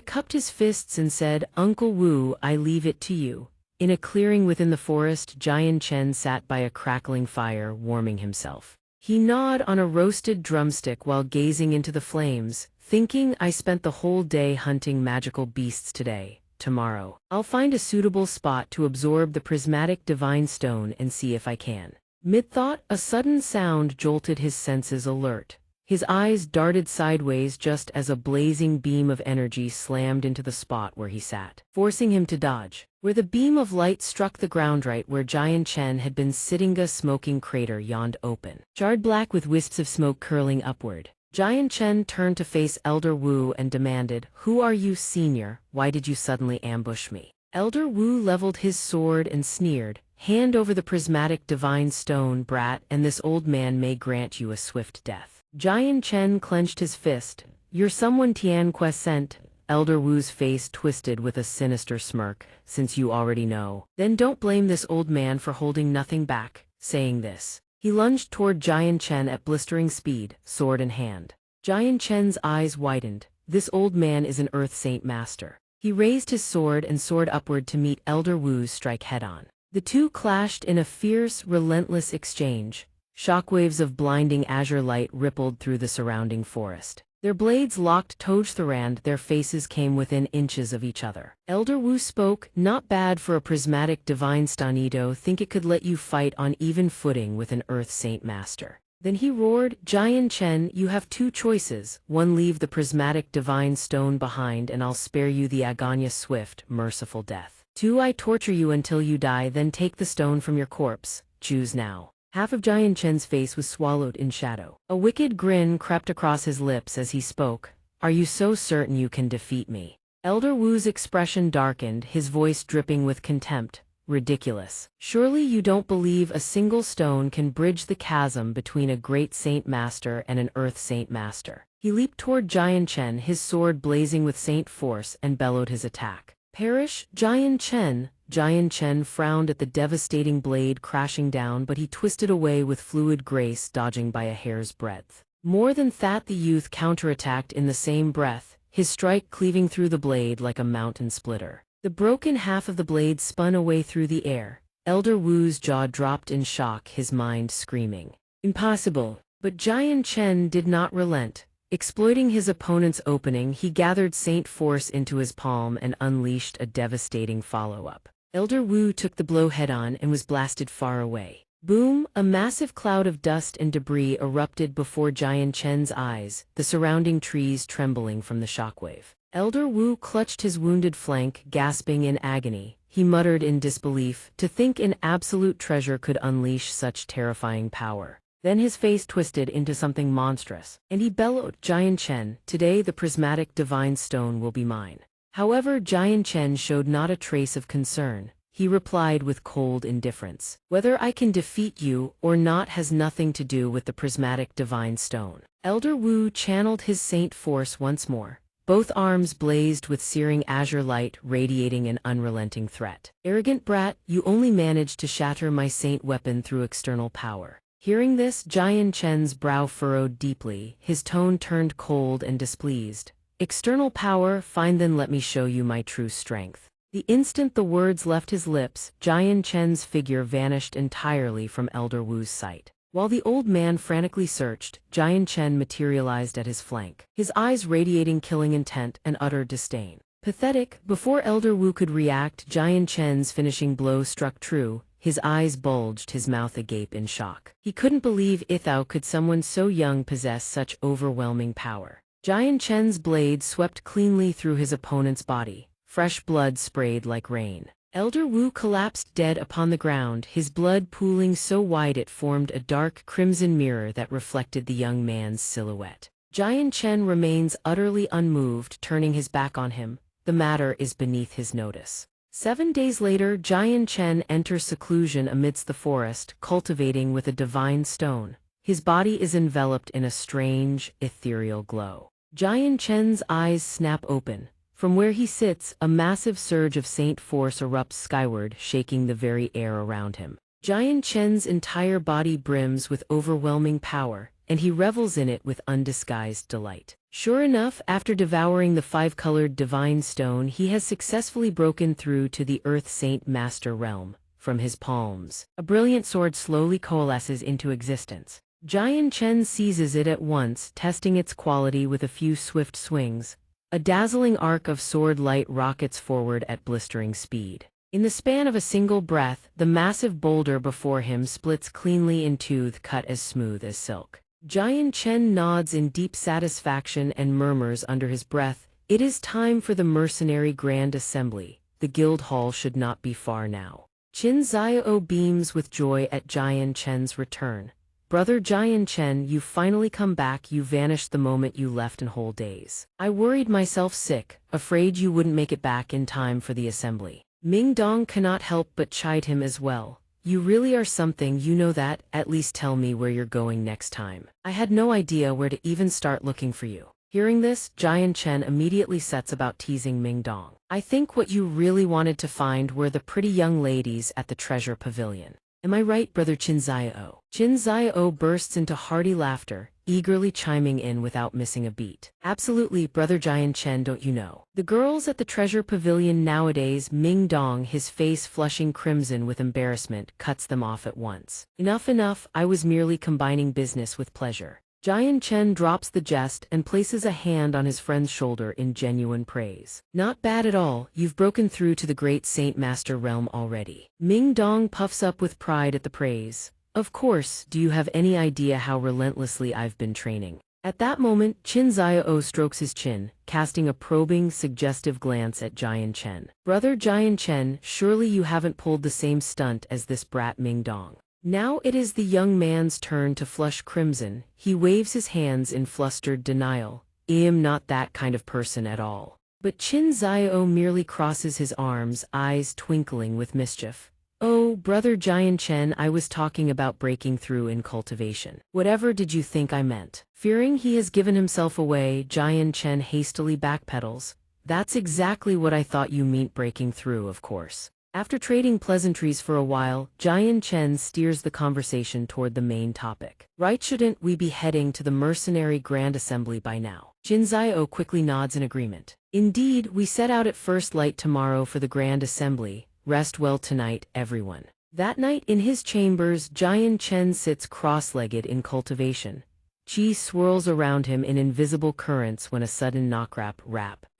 Speaker 1: cupped his fists and said, "Uncle Wu, I leave it to you." In a clearing within the forest, Jian Chen sat by a crackling fire, warming himself. He gnawed on a roasted drumstick while gazing into the flames, thinking, "I spent the whole day hunting magical beasts today. Tomorrow, I'll find a suitable spot to absorb the prismatic divine stone and see if I can." Mid-thought, a sudden sound jolted his senses alert. His eyes darted sideways just as a blazing beam of energy slammed into the spot where he sat, forcing him to dodge. Where the beam of light struck the ground, right where Jian Chen had been sitting, a smoking crater yawned open, charred black with wisps of smoke curling upward. Jian Chen turned to face Elder Wu and demanded, "Who are you, senior? Why did you suddenly ambush me?" Elder Wu leveled his sword and sneered, "Hand over the prismatic divine stone, brat, and this old man may grant you a swift death." Jian Chen clenched his fist. "You're someone Tianque sent." Elder Wu's face twisted with a sinister smirk. "Since you already know, then don't blame this old man for holding nothing back." Saying this, he lunged toward Jian Chen at blistering speed, sword in hand. Jian Chen's eyes widened. This old man is an Earth Saint Master. He raised his sword and soared upward to meet Elder Wu's strike head-on. The two clashed in a fierce, relentless exchange. Shockwaves of blinding azure light rippled through the surrounding forest. Their blades locked Tojtharand, their faces came within inches of each other. Elder Wu spoke, "Not bad for a prismatic divine stanito. Think it could let you fight on even footing with an Earth Saint Master." Then he roared, Jian Chen, you have two choices. One, leave the prismatic divine stone behind and I'll spare you the aganya swift, merciful death. Two, I torture you until you die, then take the stone from your corpse. Choose now. Half of Jian Chen's face was swallowed in shadow. A wicked grin crept across his lips as he spoke. Are you so certain you can defeat me? Elder Wu's expression darkened, his voice dripping with contempt. Ridiculous. Surely you don't believe a single stone can bridge the chasm between a great saint master and an earth saint master. He leaped toward Jian Chen, his sword blazing with saint force, and bellowed his attack. Perish, Jian Chen! Jian Chen frowned at the devastating blade crashing down, but he twisted away with fluid grace, dodging by a hair's breadth. More than that, the youth counterattacked in the same breath, his strike cleaving through the blade like a mountain splitter. The broken half of the blade spun away through the air. Elder Wu's jaw dropped in shock, his mind screaming, impossible! But Jian Chen did not relent. Exploiting his opponent's opening, he gathered saint force into his palm and unleashed a devastating follow-up. Elder Wu took the blow head-on and was blasted far away. Boom! A massive cloud of dust and debris erupted before Jian Chen's eyes, the surrounding trees trembling from the shockwave. Elder Wu clutched his wounded flank, gasping in agony. He muttered in disbelief, to think an absolute treasure could unleash such terrifying power. Then his face twisted into something monstrous, and he bellowed, Jian Chen, today the prismatic divine stone will be mine. However, Jian Chen showed not a trace of concern. He replied with cold indifference. Whether I can defeat you or not has nothing to do with the prismatic divine stone. Elder Wu channeled his saint force once more. Both arms blazed with searing azure light, radiating an unrelenting threat. Arrogant brat, you only managed to shatter my saint weapon through external power. Hearing this, Jian Chen's brow furrowed deeply, his tone turned cold and displeased. External power, fine, then let me show you my true strength. The instant the words left his lips, Jian Chen's figure vanished entirely from Elder Wu's sight. While the old man frantically searched, Jian Chen materialized at his flank, his eyes radiating killing intent and utter disdain. Pathetic, before Elder Wu could react, Jian Chen's finishing blow struck true, his eyes bulged, his mouth agape in shock. He couldn't believe how could someone so young possess such overwhelming power. Jian Chen's blade swept cleanly through his opponent's body. Fresh blood sprayed like rain. Elder Wu collapsed dead upon the ground, his blood pooling so wide it formed a dark crimson mirror that reflected the young man's silhouette. Jian Chen remains utterly unmoved, turning his back on him. The matter is beneath his notice. 7 days later, Jian Chen enters seclusion amidst the forest, cultivating with a divine stone. His body is enveloped in a strange, ethereal glow. Jian Chen's eyes snap open. From where he sits, a massive surge of saint force erupts skyward, shaking the very air around him. Jian Chen's entire body brims with overwhelming power, and he revels in it with undisguised delight. Sure enough, after devouring the 5-colored divine stone, he has successfully broken through to the Earth Saint Master realm. From his palms, a brilliant sword slowly coalesces into existence. Jian Chen seizes it at once, testing its quality with a few swift swings. A dazzling arc of sword light rockets forward at blistering speed. In the span of a single breath, the massive boulder before him splits cleanly in two, cut as smooth as silk. Jian Chen nods in deep satisfaction and murmurs under his breath, it is time for the mercenary grand assembly. The guild hall should not be far now. Qin Xiao beams with joy at Jian Chen's return. Brother Jian Chen, you finally come back. You vanished the moment you left in whole days. I worried myself sick, afraid you wouldn't make it back in time for the assembly. Ming Dong cannot help but chide him as well. You really are something, you know that, at least tell me where you're going next time. I had no idea where to even start looking for you. Hearing this, Jian Chen immediately sets about teasing Ming Dong. I think what you really wanted to find were the pretty young ladies at the treasure pavilion. Am I right, Brother Qin Xiao? Qin Xiao bursts into hearty laughter, eagerly chiming in without missing a beat. Absolutely, Brother Jian Chen, don't you know? The girls at the treasure pavilion nowadays. Ming Dong, his face flushing crimson with embarrassment, cuts them off at once. Enough, I was merely combining business with pleasure. Jian Chen drops the jest and places a hand on his friend's shoulder in genuine praise. Not bad at all, you've broken through to the great Saint Master realm already. Ming Dong puffs up with pride at the praise. Of course, do you have any idea how relentlessly I've been training? At that moment, Qin Xiao strokes his chin, casting a probing, suggestive glance at Jian Chen. Brother Jian Chen, surely you haven't pulled the same stunt as this brat Ming Dong. Now it is the young man's turn to flush crimson. He waves his hands in flustered denial. I am not that kind of person at all. But Qin Xiao merely crosses his arms, eyes twinkling with mischief. Oh, Brother Jian Chen, I was talking about breaking through in cultivation. Whatever did you think I meant? Fearing he has given himself away, Jian Chen hastily backpedals. That's exactly what I thought you meant, breaking through, of course. After trading pleasantries for a while, Jian Chen steers the conversation toward the main topic. Right, shouldn't we be heading to the mercenary Grand Assembly by now? Qin Xiao quickly nods in agreement. Indeed, we set out at first light tomorrow for the Grand Assembly. Rest well tonight, everyone. That night in his chambers, Jian Chen sits cross-legged in cultivation. Qi swirls around him in invisible currents when a sudden knock-rap.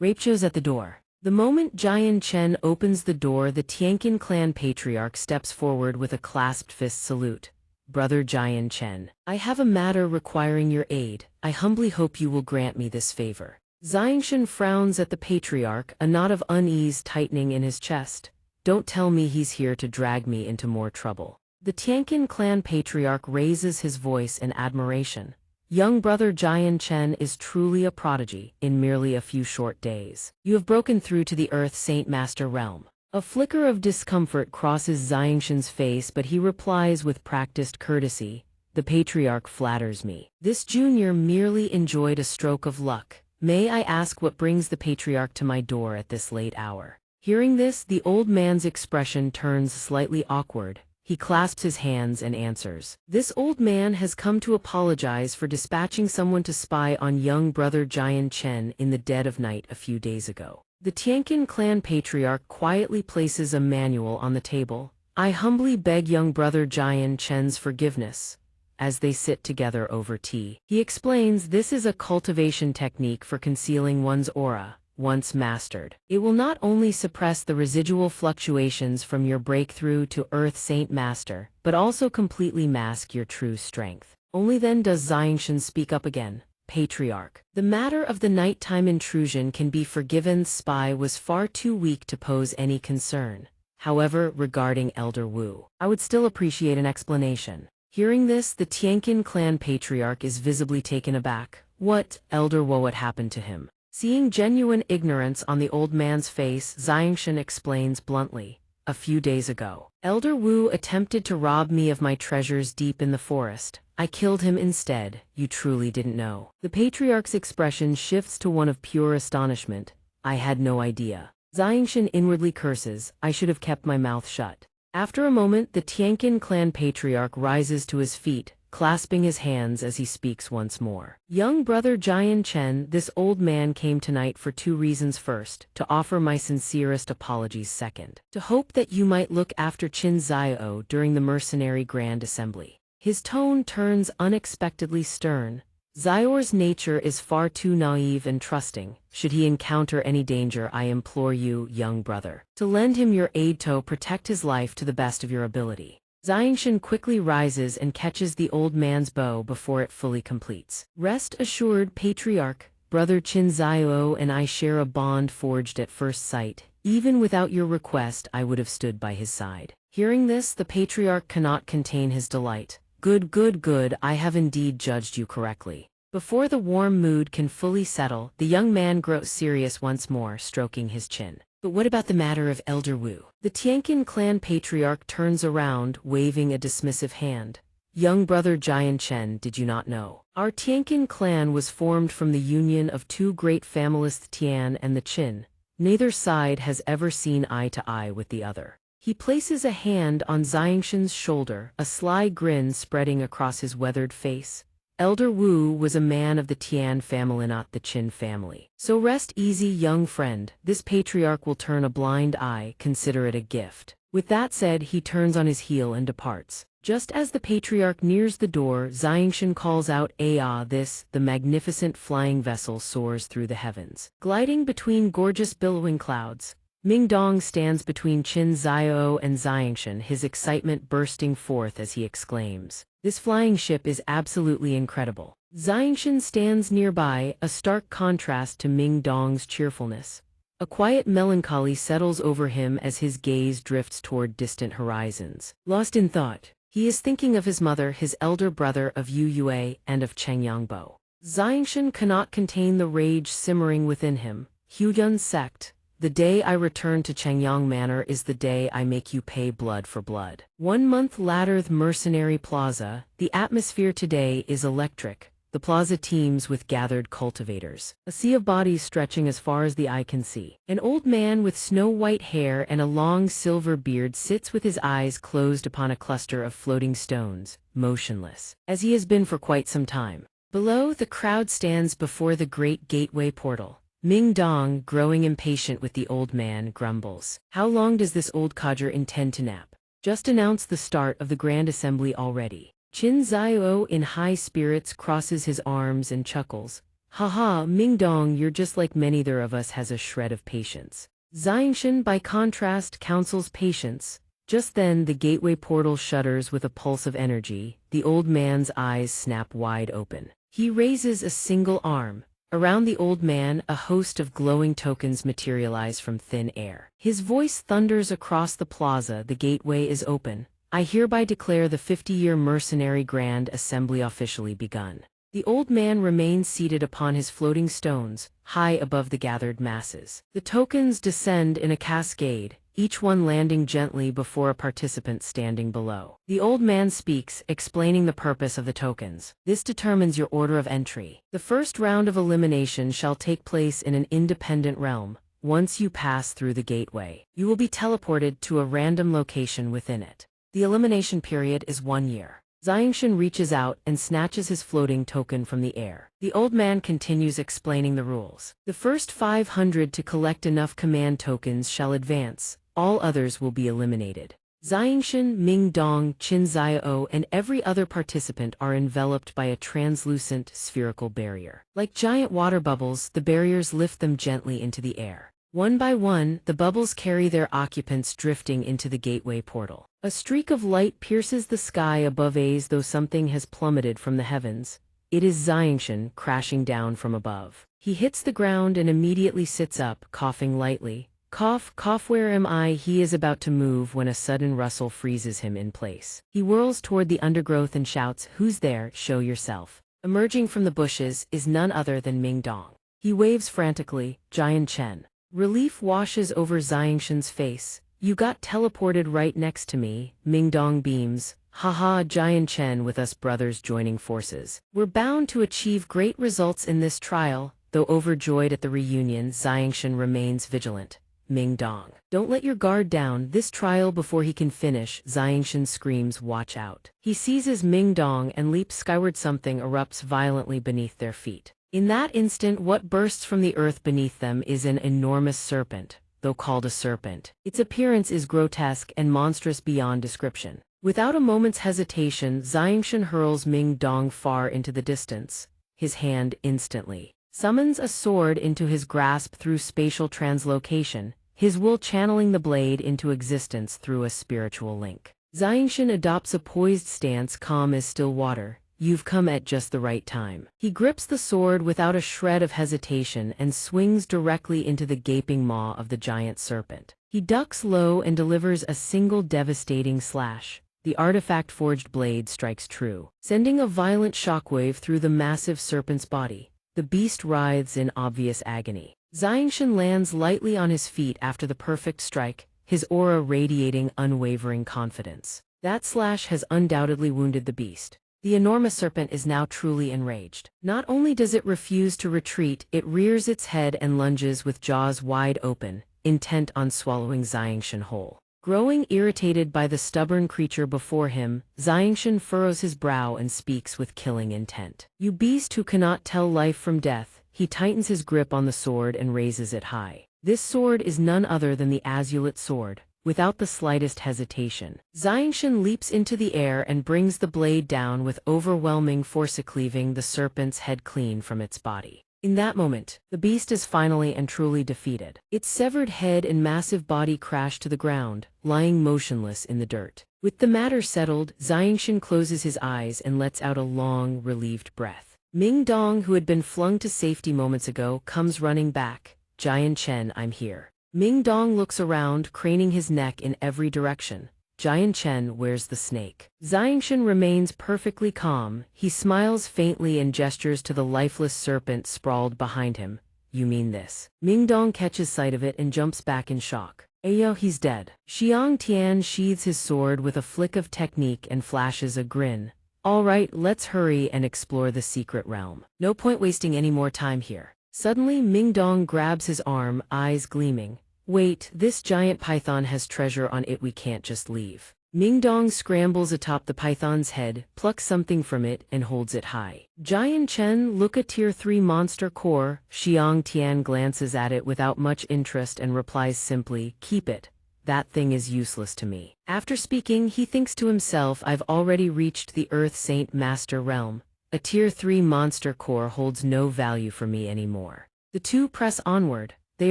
Speaker 1: Rapecho's at the door. The moment Jian Chen opens the door, the Tianqin clan patriarch steps forward with a clasped fist salute. Brother Jian Chen, I have a matter requiring your aid. I humbly hope you will grant me this favor. Xianxia frowns at the patriarch, a knot of unease tightening in his chest. Don't tell me he's here to drag me into more trouble. The Tianqin clan patriarch raises his voice in admiration. Young brother Jian Chen is truly a prodigy in merely a few short days. You have broken through to the Earth Saint Master realm. A flicker of discomfort crosses Xianxia's face, but he replies with practiced courtesy. The patriarch flatters me. This junior merely enjoyed a stroke of luck. May I ask what brings the patriarch to my door at this late hour? Hearing this, the old man's expression turns slightly awkward. He clasps his hands and answers. This old man has come to apologize for dispatching someone to spy on young brother Jian Chen in the dead of night a few days ago. The Tianqin clan patriarch quietly places a manual on the table. I humbly beg young brother Jian Chen's forgiveness. As they sit together over tea, he explains this is a cultivation technique for concealing one's aura. Once mastered, it will not only suppress the residual fluctuations from your breakthrough to Earth Saint Master, but also completely mask your true strength. Only then does Xianxia speak up again. Patriarch, the matter of the nighttime intrusion can be forgiven. Spy was far too weak to pose any concern. However, regarding Elder Wu, I would still appreciate an explanation. Hearing this, the Tianqin clan patriarch is visibly taken aback. What, Elder Wu, what happened to him? Seeing genuine ignorance on the old man's face, Xianxia explains bluntly. A few days ago, Elder Wu attempted to rob me of my treasures deep in the forest. I killed him instead. You truly didn't know. The patriarch's expression shifts to one of pure astonishment. I had no idea. Xianxia inwardly curses. I should have kept my mouth shut. After a moment, the Tianqin clan patriarch rises to his feet, clasping his hands as he speaks once more. Young brother Jian Chen, this old man came tonight for two reasons. First, to offer my sincerest apologies. Second, to hope that you might look after Qin Xiao during the mercenary Grand Assembly. His tone turns unexpectedly stern. Xiao's nature is far too naive and trusting. Should he encounter any danger, I implore you, young brother, to lend him your aid to protect his life to the best of your ability. Xianxia quickly rises and catches the old man's bow before it fully completes. Rest assured, patriarch, brother Qin Xiao and I share a bond forged at first sight. Even without your request, I would have stood by his side. Hearing this, the patriarch cannot contain his delight. Good, I have indeed judged you correctly. Before the warm mood can fully settle, the young man grows serious once more, stroking his chin. But what about the matter of Elder Wu? The Tianqin clan patriarch turns around, waving a dismissive hand. Young brother Jian Chen, did you not know? Our Tianqin clan was formed from the union of two great families, the Tian and the Qin. Neither side has ever seen eye to eye with the other. He places a hand on Xianxia's shoulder, a sly grin spreading across his weathered face. Elder Wu was a man of the Tian family, not the Qin family. So rest easy, young friend. This patriarch will turn a blind eye. Consider it a gift. With that said, he turns on his heel and departs. Just as the patriarch nears the door, Xianxia calls out, this, the magnificent flying vessel soars through the heavens. Gliding between gorgeous billowing clouds, Mingdong stands between Qin Xiao and xianxia, his excitement bursting forth as he exclaims, "This flying ship is absolutely incredible." Xianxia stands nearby, a stark contrast to Mingdong's cheerfulness. A quiet melancholy settles over him as his gaze drifts toward distant horizons. Lost in thought, he is thinking of his mother, his elder brother, of Yu Yue, and of Cheng Yangbo. Xianxia cannot contain the rage simmering within him. Huyun's sect. The day I return to Chengyang Manor is the day I make you pay blood for blood. 1 month later, the Mercenary Plaza. The atmosphere today is electric. The plaza teems with gathered cultivators. A sea of bodies stretching as far as the eye can see. An old man with snow-white hair and a long silver beard sits with his eyes closed upon a cluster of floating stones, motionless, as he has been for quite some time. Below, the crowd stands before the great gateway portal. Mingdong, growing impatient with the old man, grumbles. How long does this old codger intend to nap? Just announced the start of the grand assembly already. Qin Xiao, in high spirits, crosses his arms and chuckles. Haha, Mingdong, you're just like neither of us has a shred of patience. Xianxia, by contrast, counsels patience. Just then, the gateway portal shudders with a pulse of energy. The old man's eyes snap wide open. He raises a single arm. Around the old man, a host of glowing tokens materialize from thin air. His voice thunders across the plaza. The gateway is open. I hereby declare the 50-year Mercenary Grand Assembly officially begun. The old man remains seated upon his floating stones, high above the gathered masses. The tokens descend in a cascade, each one landing gently before a participant standing below. The old man speaks, explaining the purpose of the tokens. This determines your order of entry. The first round of elimination shall take place in an independent realm. Once you pass through the gateway, you will be teleported to a random location within it. The elimination period is 1 year. Xianxia reaches out and snatches his floating token from the air. The old man continues explaining the rules. The first 500 to collect enough command tokens shall advance. All others will be eliminated. Xianxia, Mingdong, Qin Xiao, and every other participant are enveloped by a translucent, spherical barrier. Like giant water bubbles, the barriers lift them gently into the air. One by one, the bubbles carry their occupants drifting into the gateway portal. A streak of light pierces the sky above as though something has plummeted from the heavens. It is Xianxia crashing down from above. He hits the ground and immediately sits up, coughing lightly. Cough, cough, where am I? He is about to move when a sudden rustle freezes him in place. He whirls toward the undergrowth and shouts, "Who's there? Show yourself." Emerging from the bushes is none other than Mingdong. He waves frantically, Jian Chen. Relief washes over Xianxia's face. You got teleported right next to me, Mingdong beams. Haha, Jian Chen, with us brothers joining forces. We're bound to achieve great results in this trial. Though overjoyed at the reunion, Xianxia remains vigilant. Mingdong, don't let your guard down. This trial before he can finish, Xianxia screams, watch out. He seizes Mingdong and leaps skyward. Something erupts violently beneath their feet. In that instant, what bursts from the earth beneath them is an enormous serpent, though called a serpent. Its appearance is grotesque and monstrous beyond description. Without a moment's hesitation, Xianxia hurls Mingdong far into the distance. His hand instantly summons a sword into his grasp through spatial translocation, his will channeling the blade into existence through a spiritual link. Xianxia adopts a poised stance, calm as still water. You've come at just the right time. He grips the sword without a shred of hesitation and swings directly into the gaping maw of the giant serpent. He ducks low and delivers a single devastating slash. The artifact-forged blade strikes true, sending a violent shockwave through the massive serpent's body. The beast writhes in obvious agony. Xianxia lands lightly on his feet after the perfect strike, his aura radiating unwavering confidence. That slash has undoubtedly wounded the beast. The enormous serpent is now truly enraged. Not only does it refuse to retreat, it rears its head and lunges with jaws wide open, intent on swallowing Xianxia whole. Growing irritated by the stubborn creature before him, Xianxia furrows his brow and speaks with killing intent. You beast who cannot tell life from death. He tightens his grip on the sword and raises it high. This sword is none other than the Azulate sword. Without the slightest hesitation, Xianxia leaps into the air and brings the blade down with overwhelming force, cleaving the serpent's head clean from its body. In that moment, the beast is finally and truly defeated. Its severed head and massive body crash to the ground, lying motionless in the dirt. With the matter settled, xianxia closes his eyes and lets out a long, relieved breath. Ming Dong, who had been flung to safety moments ago, comes running back. Xianxia, I'm here. Ming Dong looks around, craning his neck in every direction. Xianxia, where's the snake? Xianxia remains perfectly calm. He smiles faintly and gestures to the lifeless serpent sprawled behind him. You mean this? Ming Dong catches sight of it and jumps back in shock. Ayo, he's dead. Xianxia sheathes his sword with a flick of technique and flashes a grin. All right, let's hurry and explore the secret realm. No point wasting any more time here. Suddenly, Ming Dong grabs his arm, eyes gleaming. Wait, this giant python has treasure on it, we can't just leave. Ming Dong scrambles atop the python's head, plucks something from it, and holds it high. Xianxia, look, a tier 3 monster core. Xianxia glances at it without much interest and replies simply, keep it. That thing is useless to me. After speaking, he thinks to himself, I've already reached the Earth Saint Master realm. A tier 3 monster core holds no value for me anymore. The two press onward. They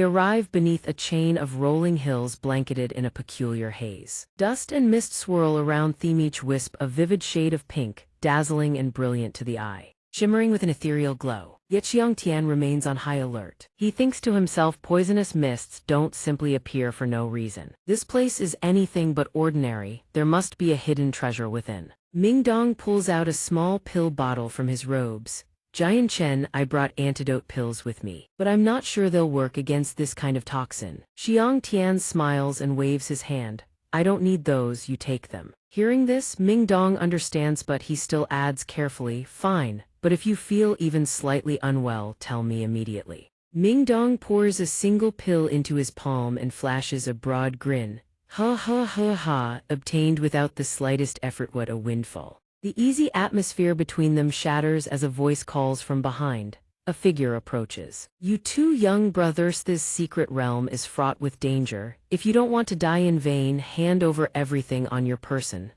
Speaker 1: arrive beneath a chain of rolling hills blanketed in a peculiar haze. Dust and mist swirl around them, each wisp a vivid shade of pink, dazzling and brilliant to the eye, shimmering with an ethereal glow. Yet Xianxia remains on high alert. He thinks to himself, poisonous mists don't simply appear for no reason. This place is anything but ordinary. There must be a hidden treasure within. Ming Dong pulls out a small pill bottle from his robes. Xianxia, I brought antidote pills with me, but I'm not sure they'll work against this kind of toxin. Xianxia smiles and waves his hand. I don't need those, you take them. Hearing this, Ming Dong understands, but he still adds carefully, fine, but if you feel even slightly unwell, tell me immediately. Ming Dong pours a single pill into his palm and flashes a broad grin. Ha ha ha ha, obtained without the slightest effort, what a windfall. The easy atmosphere between them shatters as a voice calls from behind. A figure approaches. You two young brothers, this secret realm is fraught with danger. If you don't want to die in vain, hand over everything on your person.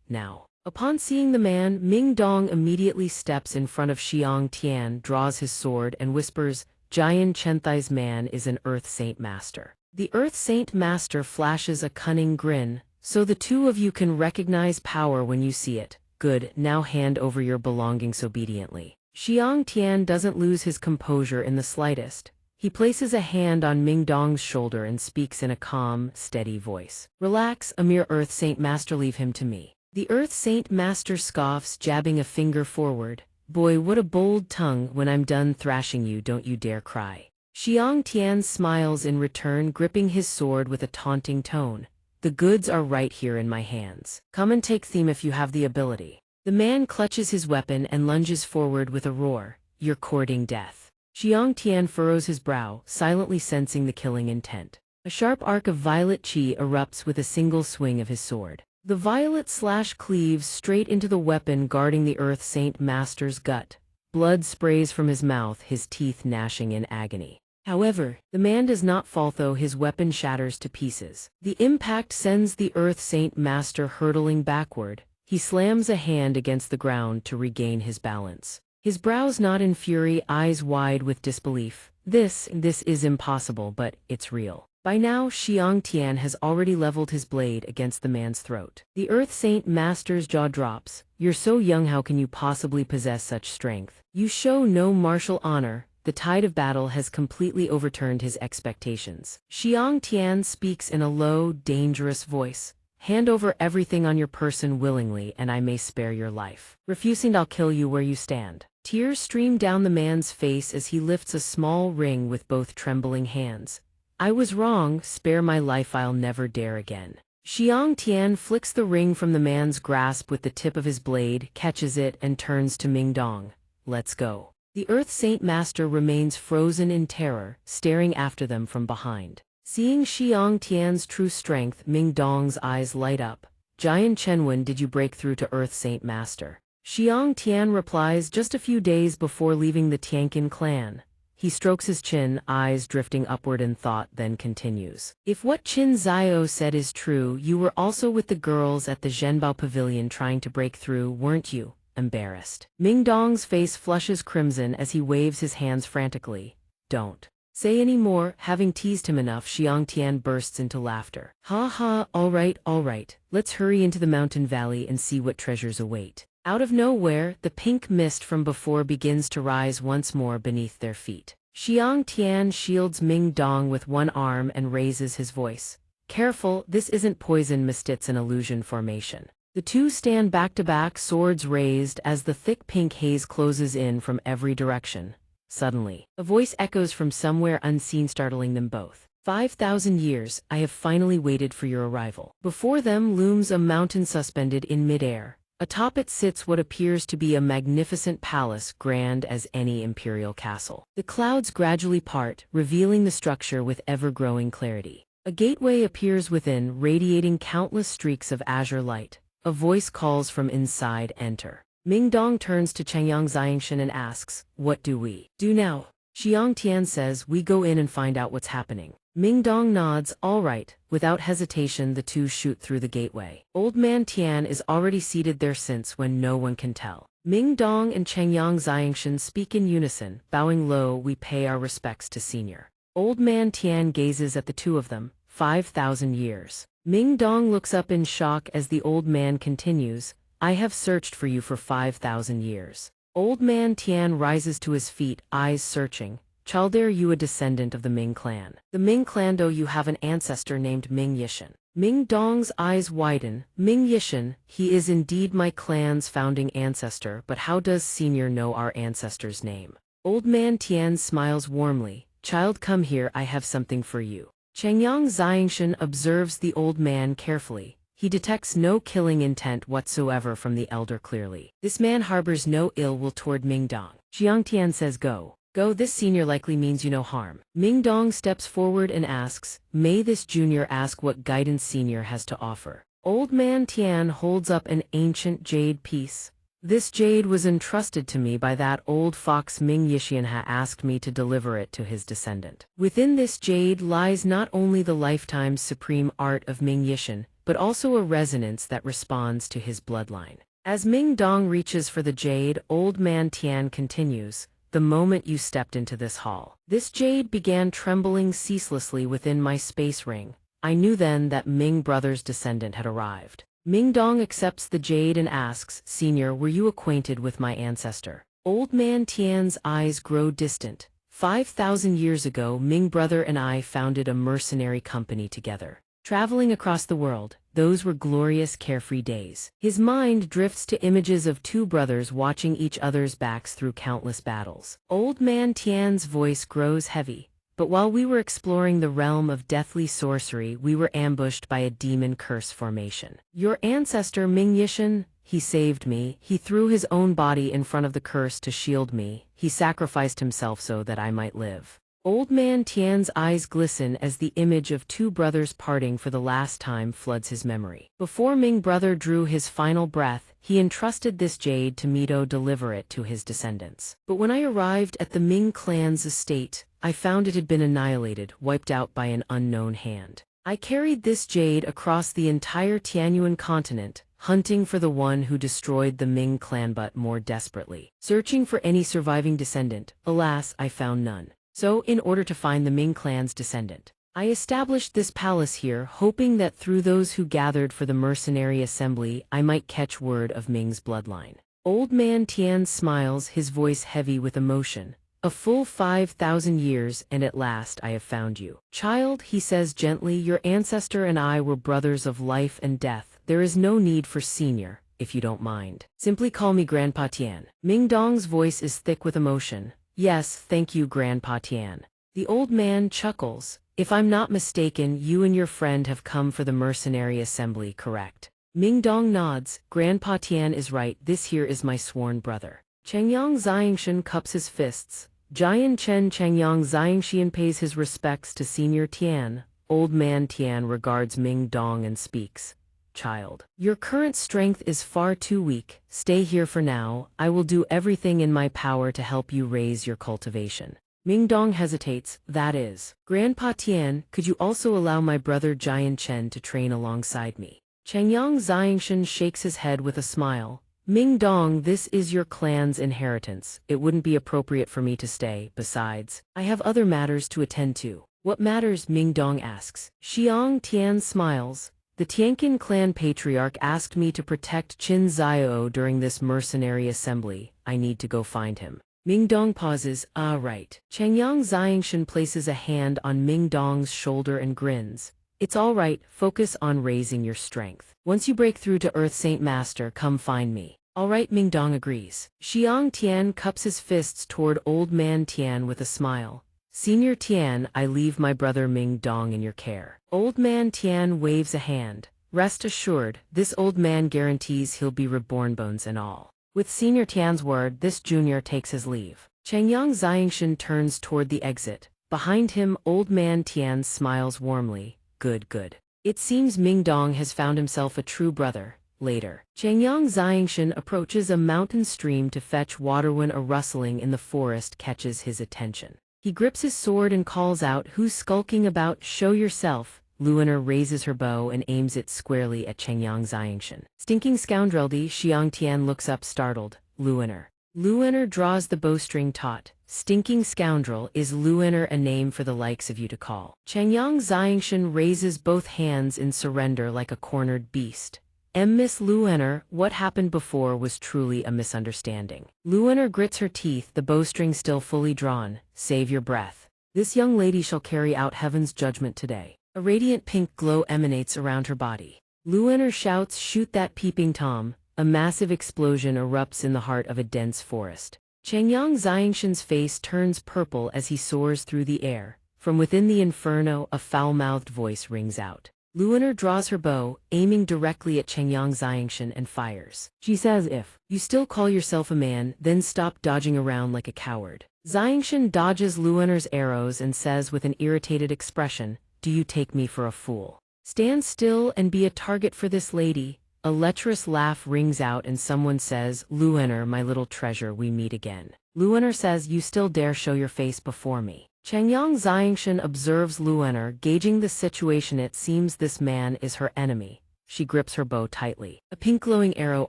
Speaker 1: Now. Upon seeing the man, Ming Dong immediately steps in front of Xianxia, draws his sword, and whispers, Xianxia's man is an Earth Saint Master. The Earth Saint Master flashes a cunning grin. So the two of you can recognize power when you see it. Good, now hand over your belongings obediently. Xianxia doesn't lose his composure in the slightest. He places a hand on Ming Dong's shoulder and speaks in a calm, steady voice. Relax, a mere Earth Saint Master, leave him to me. The Earth Saint Master scoffs, jabbing a finger forward. Boy, what a bold tongue. When I'm done thrashing you, don't you dare cry. Xianxia smiles in return, gripping his sword with a taunting tone. The goods are right here in my hands. Come and take them if you have the ability. The man clutches his weapon and lunges forward with a roar. You're courting death. Xianxia furrows his brow, silently sensing the killing intent. A sharp arc of violet chi erupts with a single swing of his sword. The violet slash cleaves straight into the weapon guarding the Earth Saint Master's gut. Blood sprays from his mouth, his teeth gnashing in agony. However, the man does not fall, though his weapon shatters to pieces. The impact sends the Earth Saint Master hurtling backward. He slams a hand against the ground to regain his balance. His brows knot in fury, eyes wide with disbelief. This is impossible, but it's real. By now, Xianxia has already leveled his blade against the man's throat. The Earth Saint Master's jaw drops. You're so young, how can you possibly possess such strength? You show no martial honor. The tide of battle has completely overturned his expectations. Xianxia speaks in a low, dangerous voice. Hand over everything on your person willingly, and I may spare your life. Refusing, I'll kill you where you stand. Tears stream down the man's face as he lifts a small ring with both trembling hands. I was wrong, spare my life, I'll never dare again. Xianxia flicks the ring from the man's grasp with the tip of his blade, catches it, and turns to Ming Dong. Let's go. The Earth Saint Master remains frozen in terror, staring after them from behind. Seeing Xianxia's true strength, Ming Dong's eyes light up. Xianxia, when did you break through to Earth Saint Master? Xianxia replies, just a few days before leaving the Tianqin clan. He strokes his chin, eyes drifting upward in thought, then continues. If what Qin Zhao said is true, you were also with the girls at the Zhenbao Pavilion trying to break through, weren't you? embarrassed. Ming Dong's face flushes crimson as he waves his hands frantically. Don't say any more. Having teased him enough, Xianxia bursts into laughter. Ha ha, all right, let's hurry into the mountain valley and see what treasures await. Out of nowhere, the pink mist from before begins to rise once more beneath their feet. Xianxia shields Ming Dong with one arm and raises his voice. Careful, this isn't poison mist, it's an illusion formation. The two stand back to back, swords raised, as the thick pink haze closes in from every direction. Suddenly, a voice echoes from somewhere unseen, startling them both. 5,000 years, I have finally waited for your arrival. Before them looms a mountain suspended in midair. Atop it sits what appears to be a magnificent palace, grand as any imperial castle. The clouds gradually part, revealing the structure with ever-growing clarity. A gateway appears within, radiating countless streaks of azure light. A voice calls from inside, enter. Ming Dong turns to xianxia and asks, what do we do now? Xianxia says, we go in and find out what's happening. Ming Dong nods, all right. Without hesitation, the two shoot through the gateway. Old Man Tian is already seated there since when no one can tell. Ming Dong and xianxia speak in unison, bowing low. We pay our respects to senior. Old Man Tian gazes at the two of them. 5,000 years. Ming Dong looks up in shock as the old man continues, I have searched for you for 5,000 years. Old Man Tian rises to his feet, eyes searching. Child, are you a descendant of the Ming clan? The Ming clan, do you have an ancestor named Ming Yishan? Ming Dong's eyes widen. Ming Yishan, he is indeed my clan's founding ancestor, but how does senior know our ancestor's name? Old Man Tian smiles warmly. Child, come here, I have something for you. Xianxia observes the old man carefully. He detects no killing intent whatsoever from the elder clearly. This man harbors no ill will toward Ming Dong. Xianxia says, go. Go, this senior likely means you no harm. Ming Dong steps forward and asks, may this junior ask what guidance senior has to offer? Old Man Tian holds up an ancient jade piece. This jade was entrusted to me by that old fox Ming Yishan asked me to deliver it to his descendant. Within this jade lies not only the lifetime's supreme art of Ming Yishan, but also a resonance that responds to his bloodline. As Ming Dong reaches for the jade, Old Man Tian continues, the moment you stepped into this hall, this jade began trembling ceaselessly within my space ring. I knew then that Ming brother's descendant had arrived. Ming Dong accepts the jade and asks, senior, were you acquainted with my ancestor? Old Man Tian's eyes grow distant. 5,000 years ago, Ming brother and I founded a mercenary company together. Traveling across the world, those were glorious carefree days. His mind drifts to images of two brothers watching each other's backs through countless battles. Old Man Tian's voice grows heavy. But while we were exploring the realm of deathly sorcery, we were ambushed by a demon curse formation. Your ancestor Ming Yishan, he saved me. He threw his own body in front of the curse to shield me. He sacrificed himself so that I might live. Old Man Tian's eyes glisten as the image of two brothers parting for the last time floods his memory. Before Ming brother drew his final breath, he entrusted this jade to me to deliver it to his descendants. But when I arrived at the Ming clan's estate, I found it had been annihilated, wiped out by an unknown hand. I carried this jade across the entire Tianyuan continent, hunting for the one who destroyed the Ming clan, but more desperately, searching for any surviving descendant. Alas, I found none. So, in order to find the Ming clan's descendant, I established this palace here, hoping that through those who gathered for the mercenary assembly, I might catch word of Ming's bloodline. Old Man Tian smiles, his voice heavy with emotion. A full 5,000 years, and at last I have found you. Child, he says gently, your ancestor and I were brothers of life and death. There is no need for senior, if you don't mind. Simply call me Grandpa Tian. Ming Dong's voice is thick with emotion. Yes, thank you, Grandpa Tian. The old man chuckles. If I'm not mistaken, you and your friend have come for the mercenary assembly, correct? Ming Dong nods. Grandpa Tian is right, this here is my sworn brother. Xianxia cups his fists. Jian Chen Xianxia pays his respects to Senior Tian. Old Man Tian regards Ming Dong and speaks. Child, your current strength is far too weak. Stay here for now. I will do everything in my power to help you raise your cultivation. Ming Dong hesitates. That is, Grandpa Tian, could you also allow my brother Jian Chen to train alongside me? Xianxia shakes his head with a smile. Ming Dong, this is your clan's inheritance. It wouldn't be appropriate for me to stay. Besides, I have other matters to attend to. What matters? Ming Dong asks. Xiang Tian smiles. The Tianqin clan patriarch asked me to protect Qin Xiao during this mercenary assembly. I need to go find him. Ming Dong pauses. Ah, right. Changyang Xiangshan places a hand on Ming Dong's shoulder and grins. It's all right, focus on raising your strength. Once you break through to Earth Saint Master, come find me. All right, Ming Dong agrees. Xiang Tian cups his fists toward Old Man Tian with a smile. Senior Tian, I leave my brother Ming Dong in your care. Old Man Tian waves a hand. Rest assured, this old man guarantees he'll be reborn, bones and all. With Senior Tian's word, this junior takes his leave. Changyang Xiangshan turns toward the exit. Behind him, Old Man Tian smiles warmly. Good, good. It seems Ming Dong has found himself a true brother. Later, Changyang Xiangshan approaches a mountain stream to fetch water when a rustling in the forest catches his attention. He grips his sword and calls out, "Who's skulking about? Show yourself." Luoner raises her bow and aims it squarely at Changyang Xiangshan. Stinking scoundrel! Xiang Tian looks up startled. Luoner. Luoner draws the bowstring taut. Stinking scoundrel, is Luoner a name for the likes of you to call? Changyang Xiangshan raises both hands in surrender like a cornered beast. Miss Luoner, what happened before was truly a misunderstanding. Luoner grits her teeth, the bowstring still fully drawn. Save your breath. This young lady shall carry out heaven's judgment today. A radiant pink glow emanates around her body. Luoner shouts, "Shoot that peeping Tom." A massive explosion erupts in the heart of a dense forest. Changyang Xiangshan's face turns purple as he soars through the air. From within the inferno, a foul-mouthed voice rings out. Luoner draws her bow, aiming directly at Changyang Xiangshan and fires. She says, "If you still call yourself a man, then stop dodging around like a coward." Xiangshan dodges Luoner's arrows and says with an irritated expression, "Do you take me for a fool? Stand still and be a target for this lady." A lecherous laugh rings out and someone says, "Luoner, my little treasure, we meet again." Luoner says, "You still dare show your face before me." Changyang Xiangshan observes Luoner, gauging the situation. It seems this man is her enemy. She grips her bow tightly. A pink glowing arrow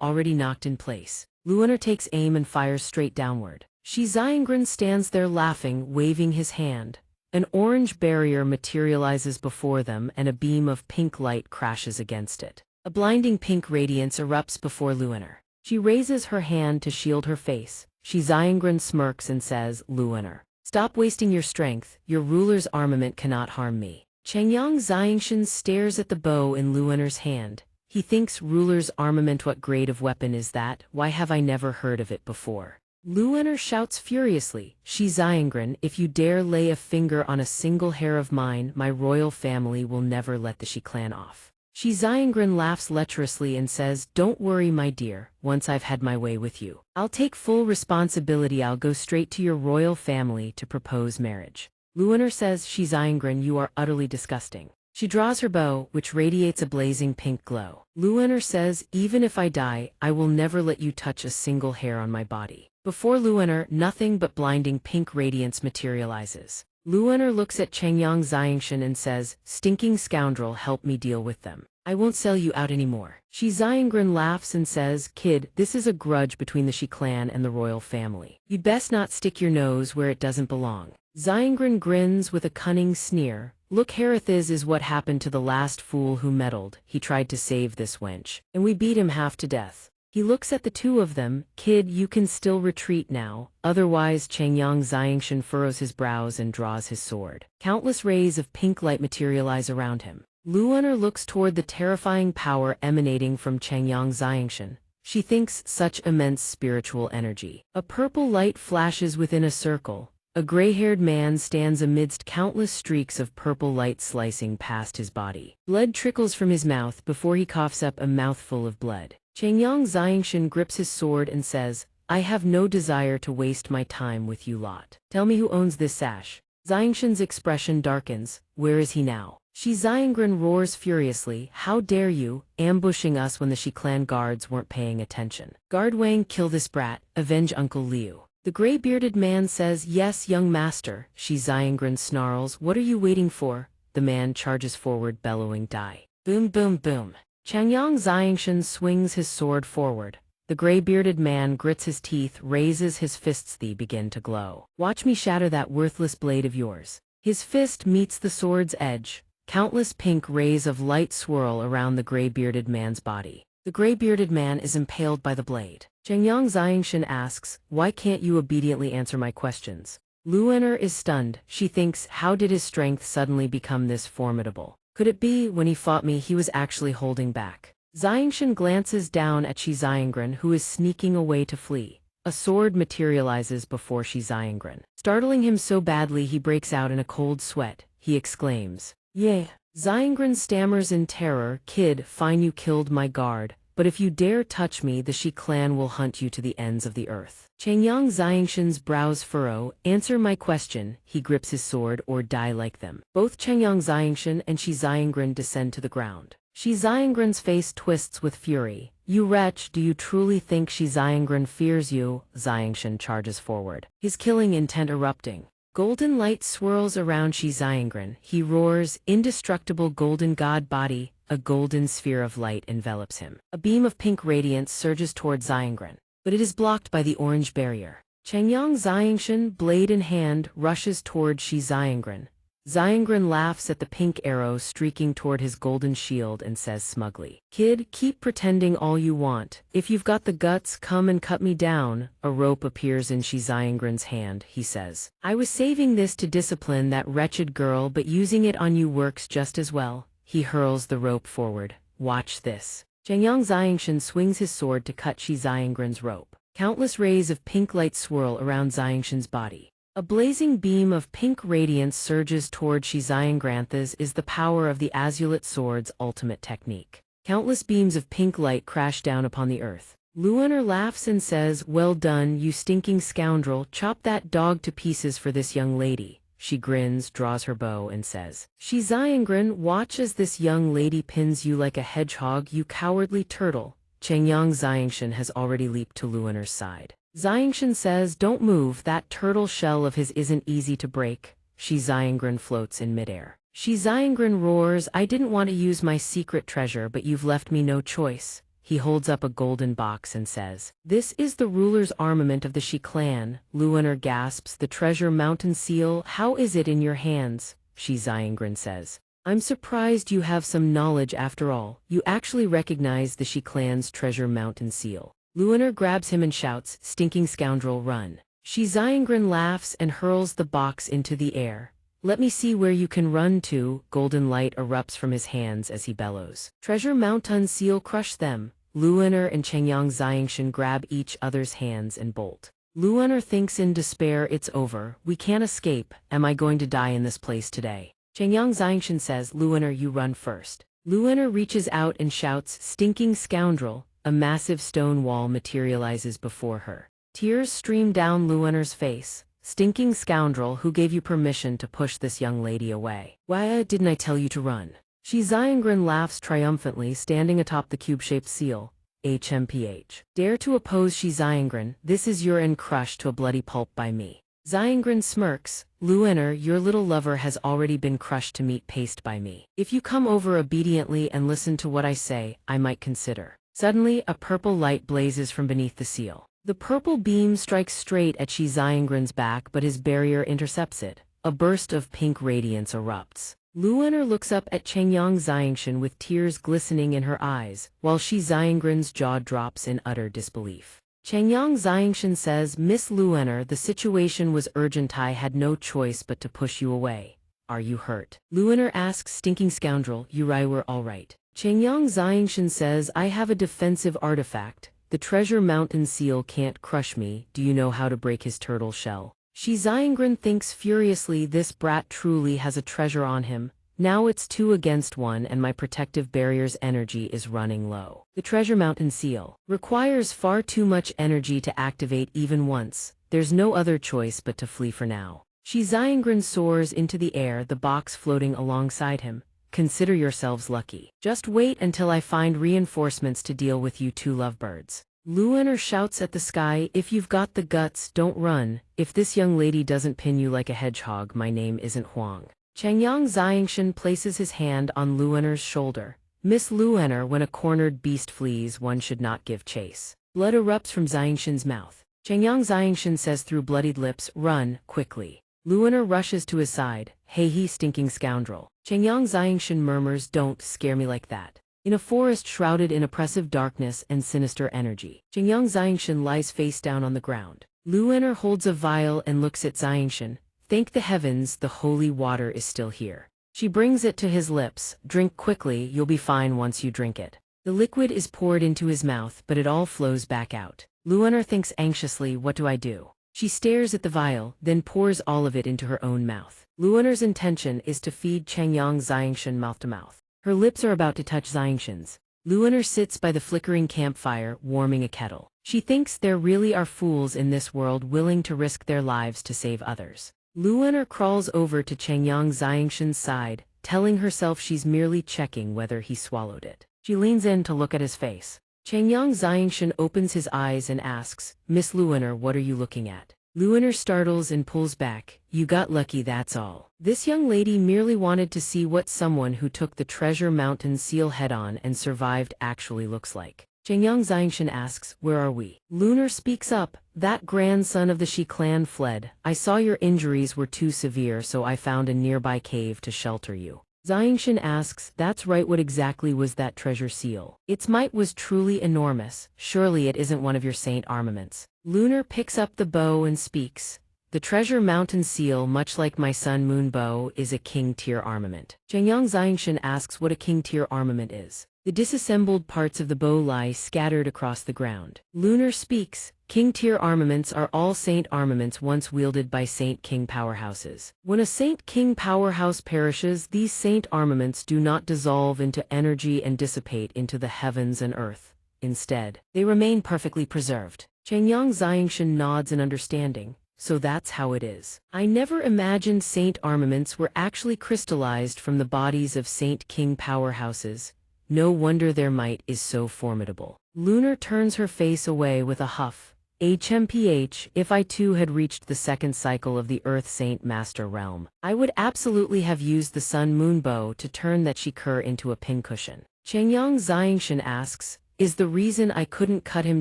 Speaker 1: already knocked in place. Luoner takes aim and fires straight downward. Shi Xiangren stands there laughing, waving his hand. An orange barrier materializes before them and a beam of pink light crashes against it. A blinding pink radiance erupts before Luoner. She raises her hand to shield her face. Shi Xiangren smirks and says, "Luoner, stop wasting your strength. Your ruler's armament cannot harm me." Changyang Xiangshan stares at the bow in Luoner's hand. He thinks, ruler's armament, what grade of weapon is that? Why have I never heard of it before? Luoner shouts furiously, "Shi Xiangren, if you dare lay a finger on a single hair of mine, my royal family will never let the Shi clan off." Shi Xiangren laughs lecherously and says, "Don't worry, my dear, once I've had my way with you, I'll take full responsibility. I'll go straight to your royal family to propose marriage." Luoner says, "Shi Xiangren, you are utterly disgusting." She draws her bow, which radiates a blazing pink glow. Luoner says, "Even if I die, I will never let you touch a single hair on my body." Before Luoner, nothing but blinding pink radiance materializes. Luoner looks at Changyang Xiangshan and says, "Stinking scoundrel, help me deal with them. I won't sell you out anymore." Shi Xiangren laughs and says, "Kid, this is a grudge between the Shi clan and the royal family. You'd best not stick your nose where it doesn't belong." Xiangren grins with a cunning sneer. "Look, Herethis is what happened to the last fool who meddled. He tried to save this wench, and we beat him half to death." He looks at the two of them. "Kid, you can still retreat now. Otherwise," Changyang Xiangshan furrows his brows and draws his sword. Countless rays of pink light materialize around him. Luoner looks toward the terrifying power emanating from Changyang Xiangshan. She thinks, such immense spiritual energy. A purple light flashes within a circle. A gray-haired man stands amidst countless streaks of purple light slicing past his body. Blood trickles from his mouth before he coughs up a mouthful of blood. Changyang Xiangshan grips his sword and says, "I have no desire to waste my time with you lot. Tell me who owns this sash." Xiangshan's expression darkens. "Where is he now?" Shi Xiangren roars furiously, "How dare you, ambushing us when the Shi clan guards weren't paying attention. Guard Wang, kill this brat, avenge Uncle Liu." The gray-bearded man says, "Yes, young master." Shi Xiangren snarls, "What are you waiting for?" The man charges forward, bellowing, "Die." Boom, boom, boom. Changyang Xiangshan swings his sword forward. The gray-bearded man grits his teeth, raises his fists. They begin to glow. Watch me shatter that worthless blade of yours. His fist meets the sword's edge. Countless pink rays of light swirl around the gray-bearded man's body. The gray-bearded man is impaled by the blade. Xianxia asks, "Why can't you obediently answer my questions?" Luener is stunned. She thinks, how did his strength suddenly become this formidable? Could it be, when he fought me, he was actually holding back? Xianxia glances down at Xianxia, who is sneaking away to flee. A sword materializes before Xianxia. Startling him so badly he breaks out in a cold sweat. He exclaims, "Yeah." Xianxia stammers in terror, "Kid, fine, you killed my guard, but if you dare touch me, the Shi clan will hunt you to the ends of the earth." Xianxia's brows furrow. "Answer my question." He grips his sword, "or die like them." Both Xianxia and Xianxia descend to the ground. Xianxia's face twists with fury. "You wretch, do you truly think Xianxia fears you?" Xianxia charges forward, his killing intent erupting. Golden light swirls around Xianxia. He roars, "Indestructible golden god body!" A golden sphere of light envelops him. A beam of pink radiance surges toward Xianxia, but it is blocked by the orange barrier. Xianxia, blade in hand, rushes toward Xianxia. Xianxia laughs at the pink arrow streaking toward his golden shield and says smugly, "Kid, keep pretending all you want. If you've got the guts, come and cut me down." A rope appears in Xianxia's hand. He says, "I was saving this to discipline that wretched girl, but using it on you works just as well." He hurls the rope forward. "Watch this." Xianxia swings his sword to cut Xianxia's rope. Countless rays of pink light swirl around Xianxia's body. A blazing beam of pink radiance surges toward Xianxia. This is the power of the azulate sword's ultimate technique. Countless beams of pink light crash down upon the earth. Luener laughs and says, "Well done, you stinking scoundrel. Chop that dog to pieces for this young lady." She grins, draws her bow, and says, "Xianxia, watch as this young lady pins you like a hedgehog, you cowardly turtle." Xianxia has already leaped to Luener's side. Xianxia says, "Don't move, that turtle shell of his isn't easy to break." Xianxia floats in midair. Xianxia roars, "I didn't want to use my secret treasure, but you've left me no choice." He holds up a golden box and says, "This is the ruler's armament of the Shi clan." Luener gasps, "The treasure mountain seal, how is it in your hands?" Xianxia says, "I'm surprised you have some knowledge after all. You actually recognize the Shi clan's treasure mountain seal." Luener grabs him and shouts, "Stinking scoundrel, run." Xianxia laughs and hurls the box into the air. "Let me see where you can run to." Golden light erupts from his hands as he bellows, "Treasure mountain seal, crush them." Luener and Xianxia grab each other's hands and bolt. Luener thinks in despair, "It's over. We can't escape. Am I going to die in this place today?" Xianxia says, "Luener, you run first." Luener reaches out and shouts, "Stinking scoundrel." A massive stone wall materializes before her. Tears stream down Luener's face. "Stinking scoundrel, who gave you permission to push this young lady away? Why didn't I tell you to run?" Xianxia laughs triumphantly, standing atop the cube-shaped seal. "HMPH. Dare to oppose Xianxia, this is your end, crushed to a bloody pulp by me." Xianxia smirks, "Luener, your little lover has already been crushed to meat paste by me. If you come over obediently and listen to what I say, I might consider." Suddenly, a purple light blazes from beneath the seal. The purple beam strikes straight at Xianxia's back, but his barrier intercepts it. A burst of pink radiance erupts. Luener looks up at Xianxia with tears glistening in her eyes, while Xianxia's jaw drops in utter disbelief. Xianxia says, "Miss Luener, the situation was urgent. I had no choice but to push you away. Are you hurt?" Luener asks, "Stinking scoundrel, you were all right." Xianxia says, "I have a defensive artifact. The treasure mountain seal can't crush me. Do you know how to break his turtle shell?" Xianxia thinks furiously, "This brat truly has a treasure on him. Now it's 2 against 1 and my protective barrier's energy is running low. The treasure mountain seal requires far too much energy to activate even once. There's no other choice but to flee for now." Xianxia soars into the air, the box floating alongside him. "Consider yourselves lucky. Just wait until I find reinforcements to deal with you two lovebirds." Luener shouts at the sky, "If you've got the guts, don't run. If this young lady doesn't pin you like a hedgehog, my name isn't Huang." Xianxia places his hand on Luener's shoulder. "Miss Luener, when a cornered beast flees, one should not give chase." Blood erupts from Xianxian's mouth. Changyang Xianxian says through bloodied lips, "Run, quickly." Luoner rushes to his side. "Hey he stinking scoundrel." Changyang Xianxian murmurs, "Don't scare me like that." In a forest shrouded in oppressive darkness and sinister energy, Changyang Xianxian lies face down on the ground. Luoner holds a vial and looks at Xianxian. "Thank the heavens, the holy water is still here." She brings it to his lips. "Drink quickly, you'll be fine once you drink it." The liquid is poured into his mouth, but it all flows back out. Luoner thinks anxiously, "What do I do?" She stares at the vial, then pours all of it into her own mouth. Luoner's intention is to feed Changyang Xianxian mouth to mouth. Her lips are about to touch Xianxian's. Luoner sits by the flickering campfire, warming a kettle. She thinks there really are fools in this world willing to risk their lives to save others. Luoner crawls over to Changyang Xianxian's side, telling herself she's merely checking whether he swallowed it. She leans in to look at his face. Changyang Xianxian opens his eyes and asks, "Miss Luoner, what are you looking at?" Luoner startles and pulls back. "You got lucky, that's all." This young lady merely wanted to see what someone who took the Treasure Mountain seal head-on and survived actually looks like. Changyang Xianxian asks, "Where are we?" Luoner speaks up, "That grandson of the Shi clan fled. I saw your injuries were too severe, so I found a nearby cave to shelter you." Xianxian asks, "That's right, what exactly was that treasure seal?" "Its might was truly enormous. Surely it isn't one of your saint armaments." Luoner picks up the bow and speaks. "The Treasure Mountain seal, much like my Sun Moon bow, is a king-tier armament." Changyang Xianxian asks what a king-tier armament is. The disassembled parts of the bow lie scattered across the ground. Luoner speaks. "King-tier armaments are all saint armaments once wielded by saint-king powerhouses. When a saint-king powerhouse perishes, these saint armaments do not dissolve into energy and dissipate into the heavens and earth. Instead, they remain perfectly preserved." Changyang Xianxian nods in understanding. "So that's how it is. I never imagined saint armaments were actually crystallized from the bodies of saint-king powerhouses. No wonder their might is so formidable." Luoner turns her face away with a huff. "HMPH, if I too had reached the second cycle of the Earth Saint Master realm, I would absolutely have used the Sun Moon bow to turn that Shikur into a pincushion." Changyang Xianxian asks, "Is the reason I couldn't cut him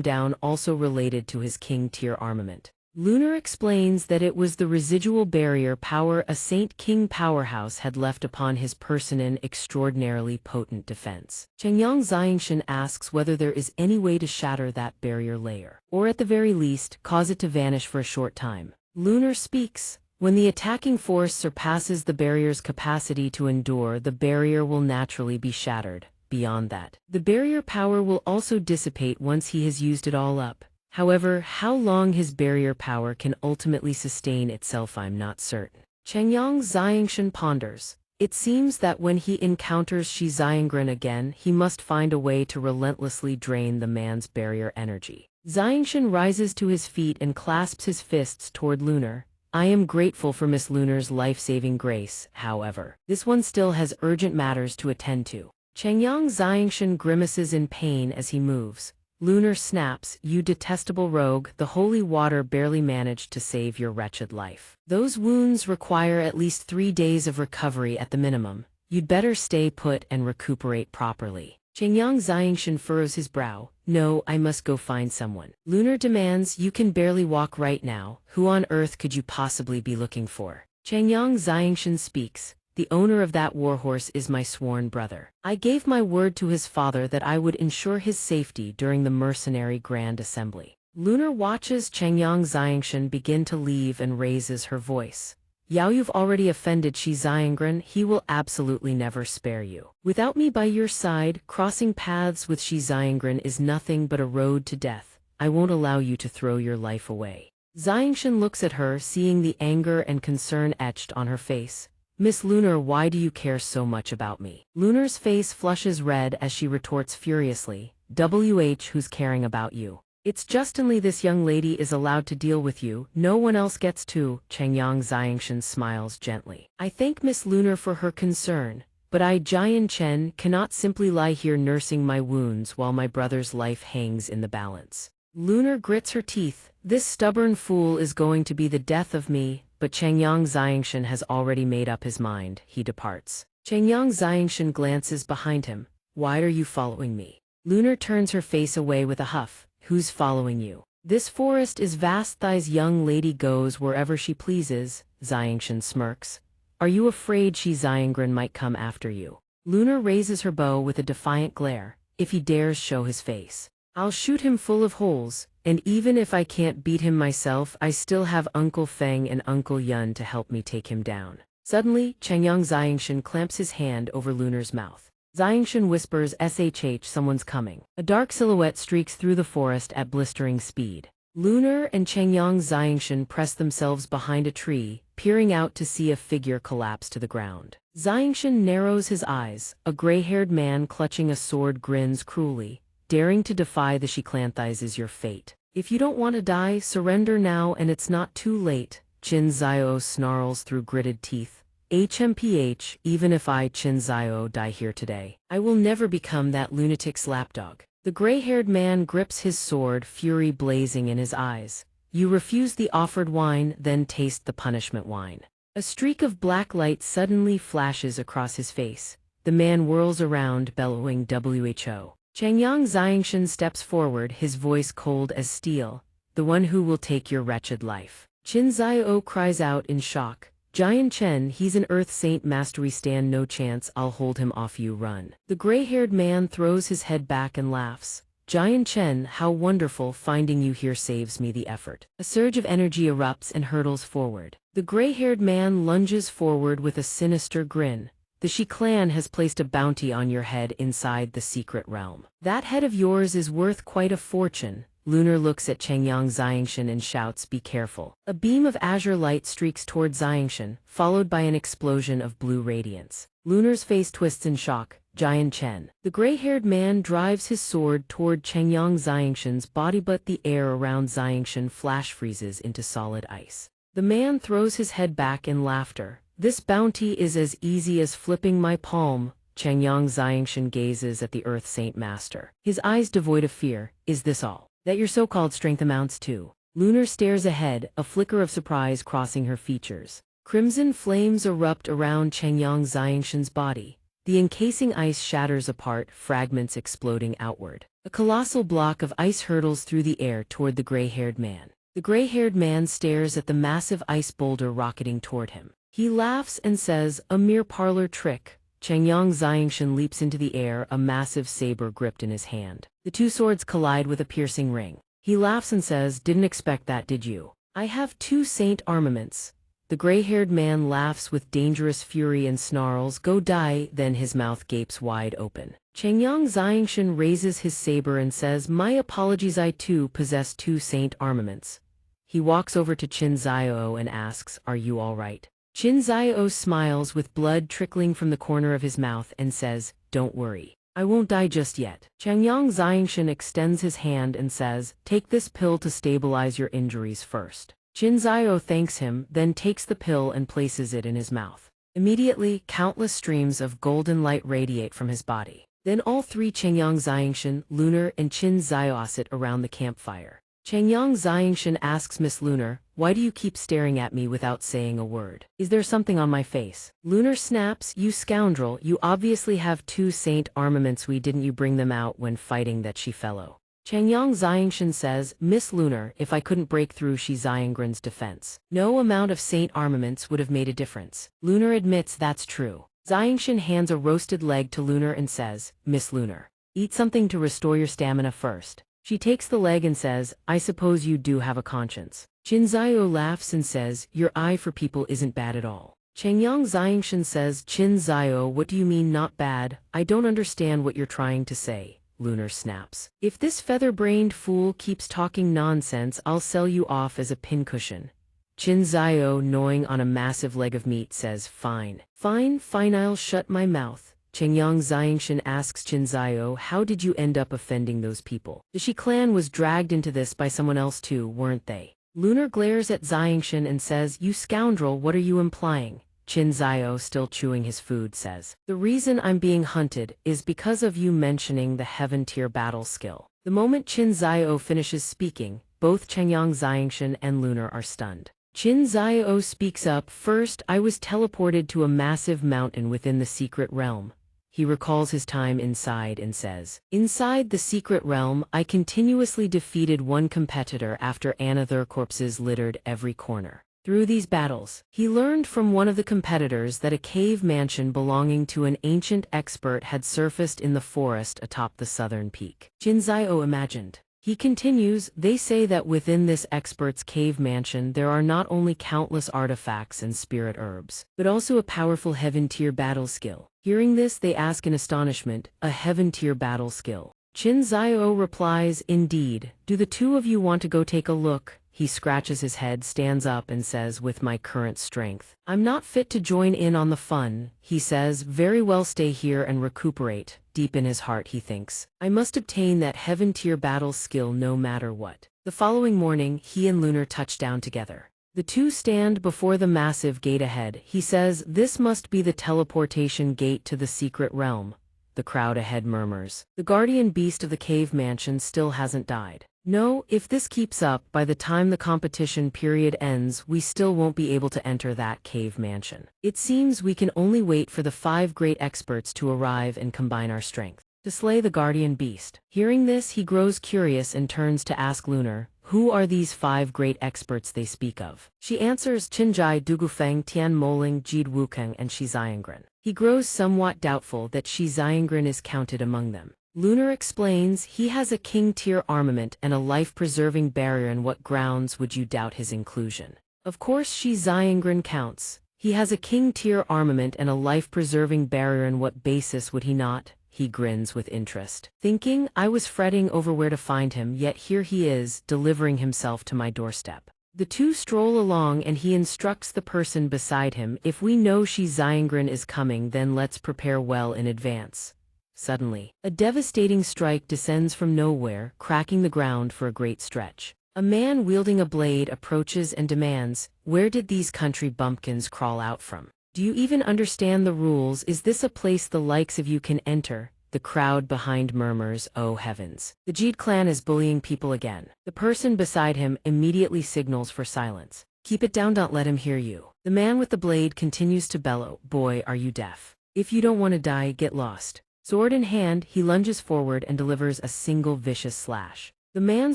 Speaker 1: down also related to his king-tier armament?" Luoner explains that it was the residual barrier power a saint-king powerhouse had left upon his person in extraordinarily potent defense. Changyang Xianxian asks whether there is any way to shatter that barrier layer, or at the very least, cause it to vanish for a short time. Luoner speaks. "When the attacking force surpasses the barrier's capacity to endure, the barrier will naturally be shattered. Beyond that, the barrier power will also dissipate once he has used it all up. However, how long his barrier power can ultimately sustain itself I'm not certain." Changyang Xianxian ponders. It seems that when he encounters Shi Xiangren again, he must find a way to relentlessly drain the man's barrier energy. Xianxian rises to his feet and clasps his fists toward Luoner. "I am grateful for Miss Luoner's life-saving grace, however. This one still has urgent matters to attend to." Changyang Xianxian grimaces in pain as he moves. Luoner snaps, "You detestable rogue, the holy water barely managed to save your wretched life. Those wounds require at least 3 days of recovery at the minimum. You'd better stay put and recuperate properly." Changyang Xianxian furrows his brow. "No, I must go find someone." Luoner demands, "You can barely walk right now. Who on earth could you possibly be looking for?" Changyang Xianxian speaks. "The owner of that warhorse is my sworn brother. I gave my word to his father that I would ensure his safety during the mercenary Grand Assembly." Luoner watches Changyang Xianxian begin to leave and raises her voice. "Yao, you've already offended Shi Xiangren. He will absolutely never spare you. Without me by your side, crossing paths with Shi Xiangren is nothing but a road to death. I won't allow you to throw your life away." Xianxian looks at her, seeing the anger and concern etched on her face. "Miss Luoner, why do you care so much about me?" Luoner's face flushes red as she retorts furiously, "Who's caring about you? It's just only this young lady is allowed to deal with you, no one else gets to." Changyang Xianxian smiles gently. "I thank Miss Luoner for her concern, but I, Jian Chen, cannot simply lie here nursing my wounds while my brother's life hangs in the balance." Luoner grits her teeth. "This stubborn fool is going to be the death of me." But Changyang Xianxian has already made up his mind. He departs. Changyang Xianxian glances behind him. "Why are you following me?" Luoner turns her face away with a huff. who's following you? This forest is vast. Thy's young lady goes wherever she pleases, xianxia smirks. Are you afraid xianxia might come after you? Lunar raises her bow with a defiant glare. If he dares show his face, I'll shoot him full of holes, and even if I can't beat him myself, I still have Uncle Feng and Uncle Yun to help me take him down. Suddenly, xianxia clamps his hand over Lunar's mouth. Xianxia whispers, "SHH, someone's coming." A dark silhouette streaks through the forest at blistering speed. Lunar and xianxia press themselves behind a tree, peering out to see a figure collapse to the ground. Xianxia narrows his eyes. A gray-haired man clutching a sword grins cruelly. Daring to defy the Xianxia is your fate. If you don't want to die, surrender now and it's not too late. Xianxia snarls through gritted teeth. HMPH, even if I Xianxia die here today, I will never become that lunatic's lapdog. The gray-haired man grips his sword, fury blazing in his eyes. You refuse the offered wine, then taste the punishment wine. A streak of black light suddenly flashes across his face. The man whirls around, bellowing WHO. Xianxia steps forward, his voice cold as steel. The one who will take your wretched life. Xianxia cries out in shock. Jian Chen, he's an Earth Saint master. We stand no chance. I'll hold him off. You run. The gray-haired man throws his head back and laughs. Jian Chen, how wonderful, finding you here saves me the effort. A surge of energy erupts and hurtles forward. The gray-haired man lunges forward with a sinister grin. The Shi clan has placed a bounty on your head inside the secret realm. That head of yours is worth quite a fortune. Lunar looks at Xianxia and shouts, "Be careful." A beam of azure light streaks toward Xianxia, followed by an explosion of blue radiance. Lunar's face twists in shock. Jian Chen. The gray-haired man drives his sword toward Xianxia's body, but the air around Xianxia flash freezes into solid ice. The man throws his head back in laughter. This bounty is as easy as flipping my palm. Xianxia gazes at the Earth Saint Master, his eyes devoid of fear. Is this all that your so-called strength amounts to? Lunar stares ahead, a flicker of surprise crossing her features. Crimson flames erupt around Xianxia's body. The encasing ice shatters apart, fragments exploding outward. A colossal block of ice hurtles through the air toward the gray-haired man. The gray-haired man stares at the massive ice boulder rocketing toward him. He laughs and says, "A mere parlor trick." Xianxia leaps into the air, a massive saber gripped in his hand. The two swords collide with a piercing ring. He laughs and says, "Didn't expect that, did you? I have 2 saint armaments." The gray-haired man laughs with dangerous fury and snarls, "Go die," then his mouth gapes wide open. Xianxia raises his saber and says, "My apologies, I too possess 2 saint armaments." He walks over to Xianxia and asks, "Are you all right?" Xianxia smiles with blood trickling from the corner of his mouth and says, "Don't worry. I won't die just yet." Xianxia extends his hand and says, "Take this pill to stabilize your injuries first." Xianxia thanks him, then takes the pill and places it in his mouth. Immediately, countless streams of golden light radiate from his body. Then all 3 Xianxia, Lunar, and Xianxia sit around the campfire. Xianxia asks Miss Lunar, "Why do you keep staring at me without saying a word? Is there something on my face?" Lunar snaps, "You scoundrel, you obviously have 2 saint armaments. Why didn't you bring them out when fighting that she fellow?" Xianxia says, "Miss Lunar, if I couldn't break through Xianxia's defense, no amount of saint armaments would have made a difference." Lunar admits that's true. Xianxia hands a roasted leg to Lunar and says, "Miss Lunar, eat something to restore your stamina first." She takes the leg and says, "I suppose you do have a conscience." Xianxia laughs and says, "Your eye for people isn't bad at all." Xianxia says, "Xianxia, what do you mean not bad? I don't understand what you're trying to say." Lunar snaps, "If this feather-brained fool keeps talking nonsense, I'll sell you off as a pincushion." Xianxia, gnawing on a massive leg of meat, says, "Fine. Fine, I'll shut my mouth." Xianxia asks Xianxia, "How did you end up offending those people? The Shi clan was dragged into this by someone else too, weren't they?" Lunar glares at Xianxia and says, "You scoundrel, what are you implying?" Xianxia, still chewing his food, says, "The reason I'm being hunted is because of you mentioning the heaven-tier battle skill." The moment Xianxia finishes speaking, both Xianxia and Lunar are stunned. Xianxia speaks up, "First, I was teleported to a massive mountain within the secret realm." he recalls his time inside and says, "Inside the secret realm, I continuously defeated one competitor after another. Corpses littered every corner. Through these battles, he learned from one of the competitors that a cave mansion belonging to an ancient expert had surfaced in the forest atop the southern peak." Jinzio imagined. He continues, "They say that within this expert's cave mansion there are not only countless artifacts and spirit herbs, but also a powerful heaven-tier battle skill." Hearing this, they ask in astonishment, "A heaven-tier battle skill?" Jinzio replies, "Indeed. Do the two of you want to go take a look?" He scratches his head, stands up, and says, "With my current strength, I'm not fit to join in on the fun." He says, "Very well, stay here and recuperate." Deep in his heart he thinks, "I must obtain that heaven-tier battle skill no matter what." The following morning, he and Lunar touch down together. The two stand before the massive gate ahead. He says, "This must be the teleportation gate to the secret realm." The crowd ahead murmurs, "The guardian beast of the cave mansion still hasn't died. No, if this keeps up, by the time the competition period ends, we still won't be able to enter that cave mansion. It seems we can only wait for the 5 great experts to arrive and combine our strength to slay the guardian beast." Hearing this, he grows curious and turns to ask Lunar, "Who are these 5 great experts they speak of?" She answers, "Qinjai, Dugufeng, Tian Moling, Jid Wukeng, and Shi Xiangren." He grows somewhat doubtful that Shi Xiangren is counted among them. Lunar explains, "He has a king-tier armament and a life-preserving barrier. On what grounds would you doubt his inclusion?" Of course Shi Xiangren counts. He has a king-tier armament and a life-preserving barrier. On what basis would he not? He grins with interest, thinking, "I was fretting over where to find him, yet here he is, delivering himself to my doorstep." The two stroll along and he instructs the person beside him, "If we know Shi Xiangren is coming, then let's prepare well in advance." Suddenly, a devastating strike descends from nowhere, cracking the ground for a great stretch. A man wielding a blade approaches and demands, "Where did these country bumpkins crawl out from? Do you even understand the rules? Is this a place the likes of you can enter?" The crowd behind murmurs, "Oh heavens. The Jeed clan is bullying people again." The person beside him immediately signals for silence. "Keep it down, don't let him hear you." The man with the blade continues to bellow, "Boy, are you deaf? If you don't want to die, get lost." Sword in hand, he lunges forward and delivers a single vicious slash. The man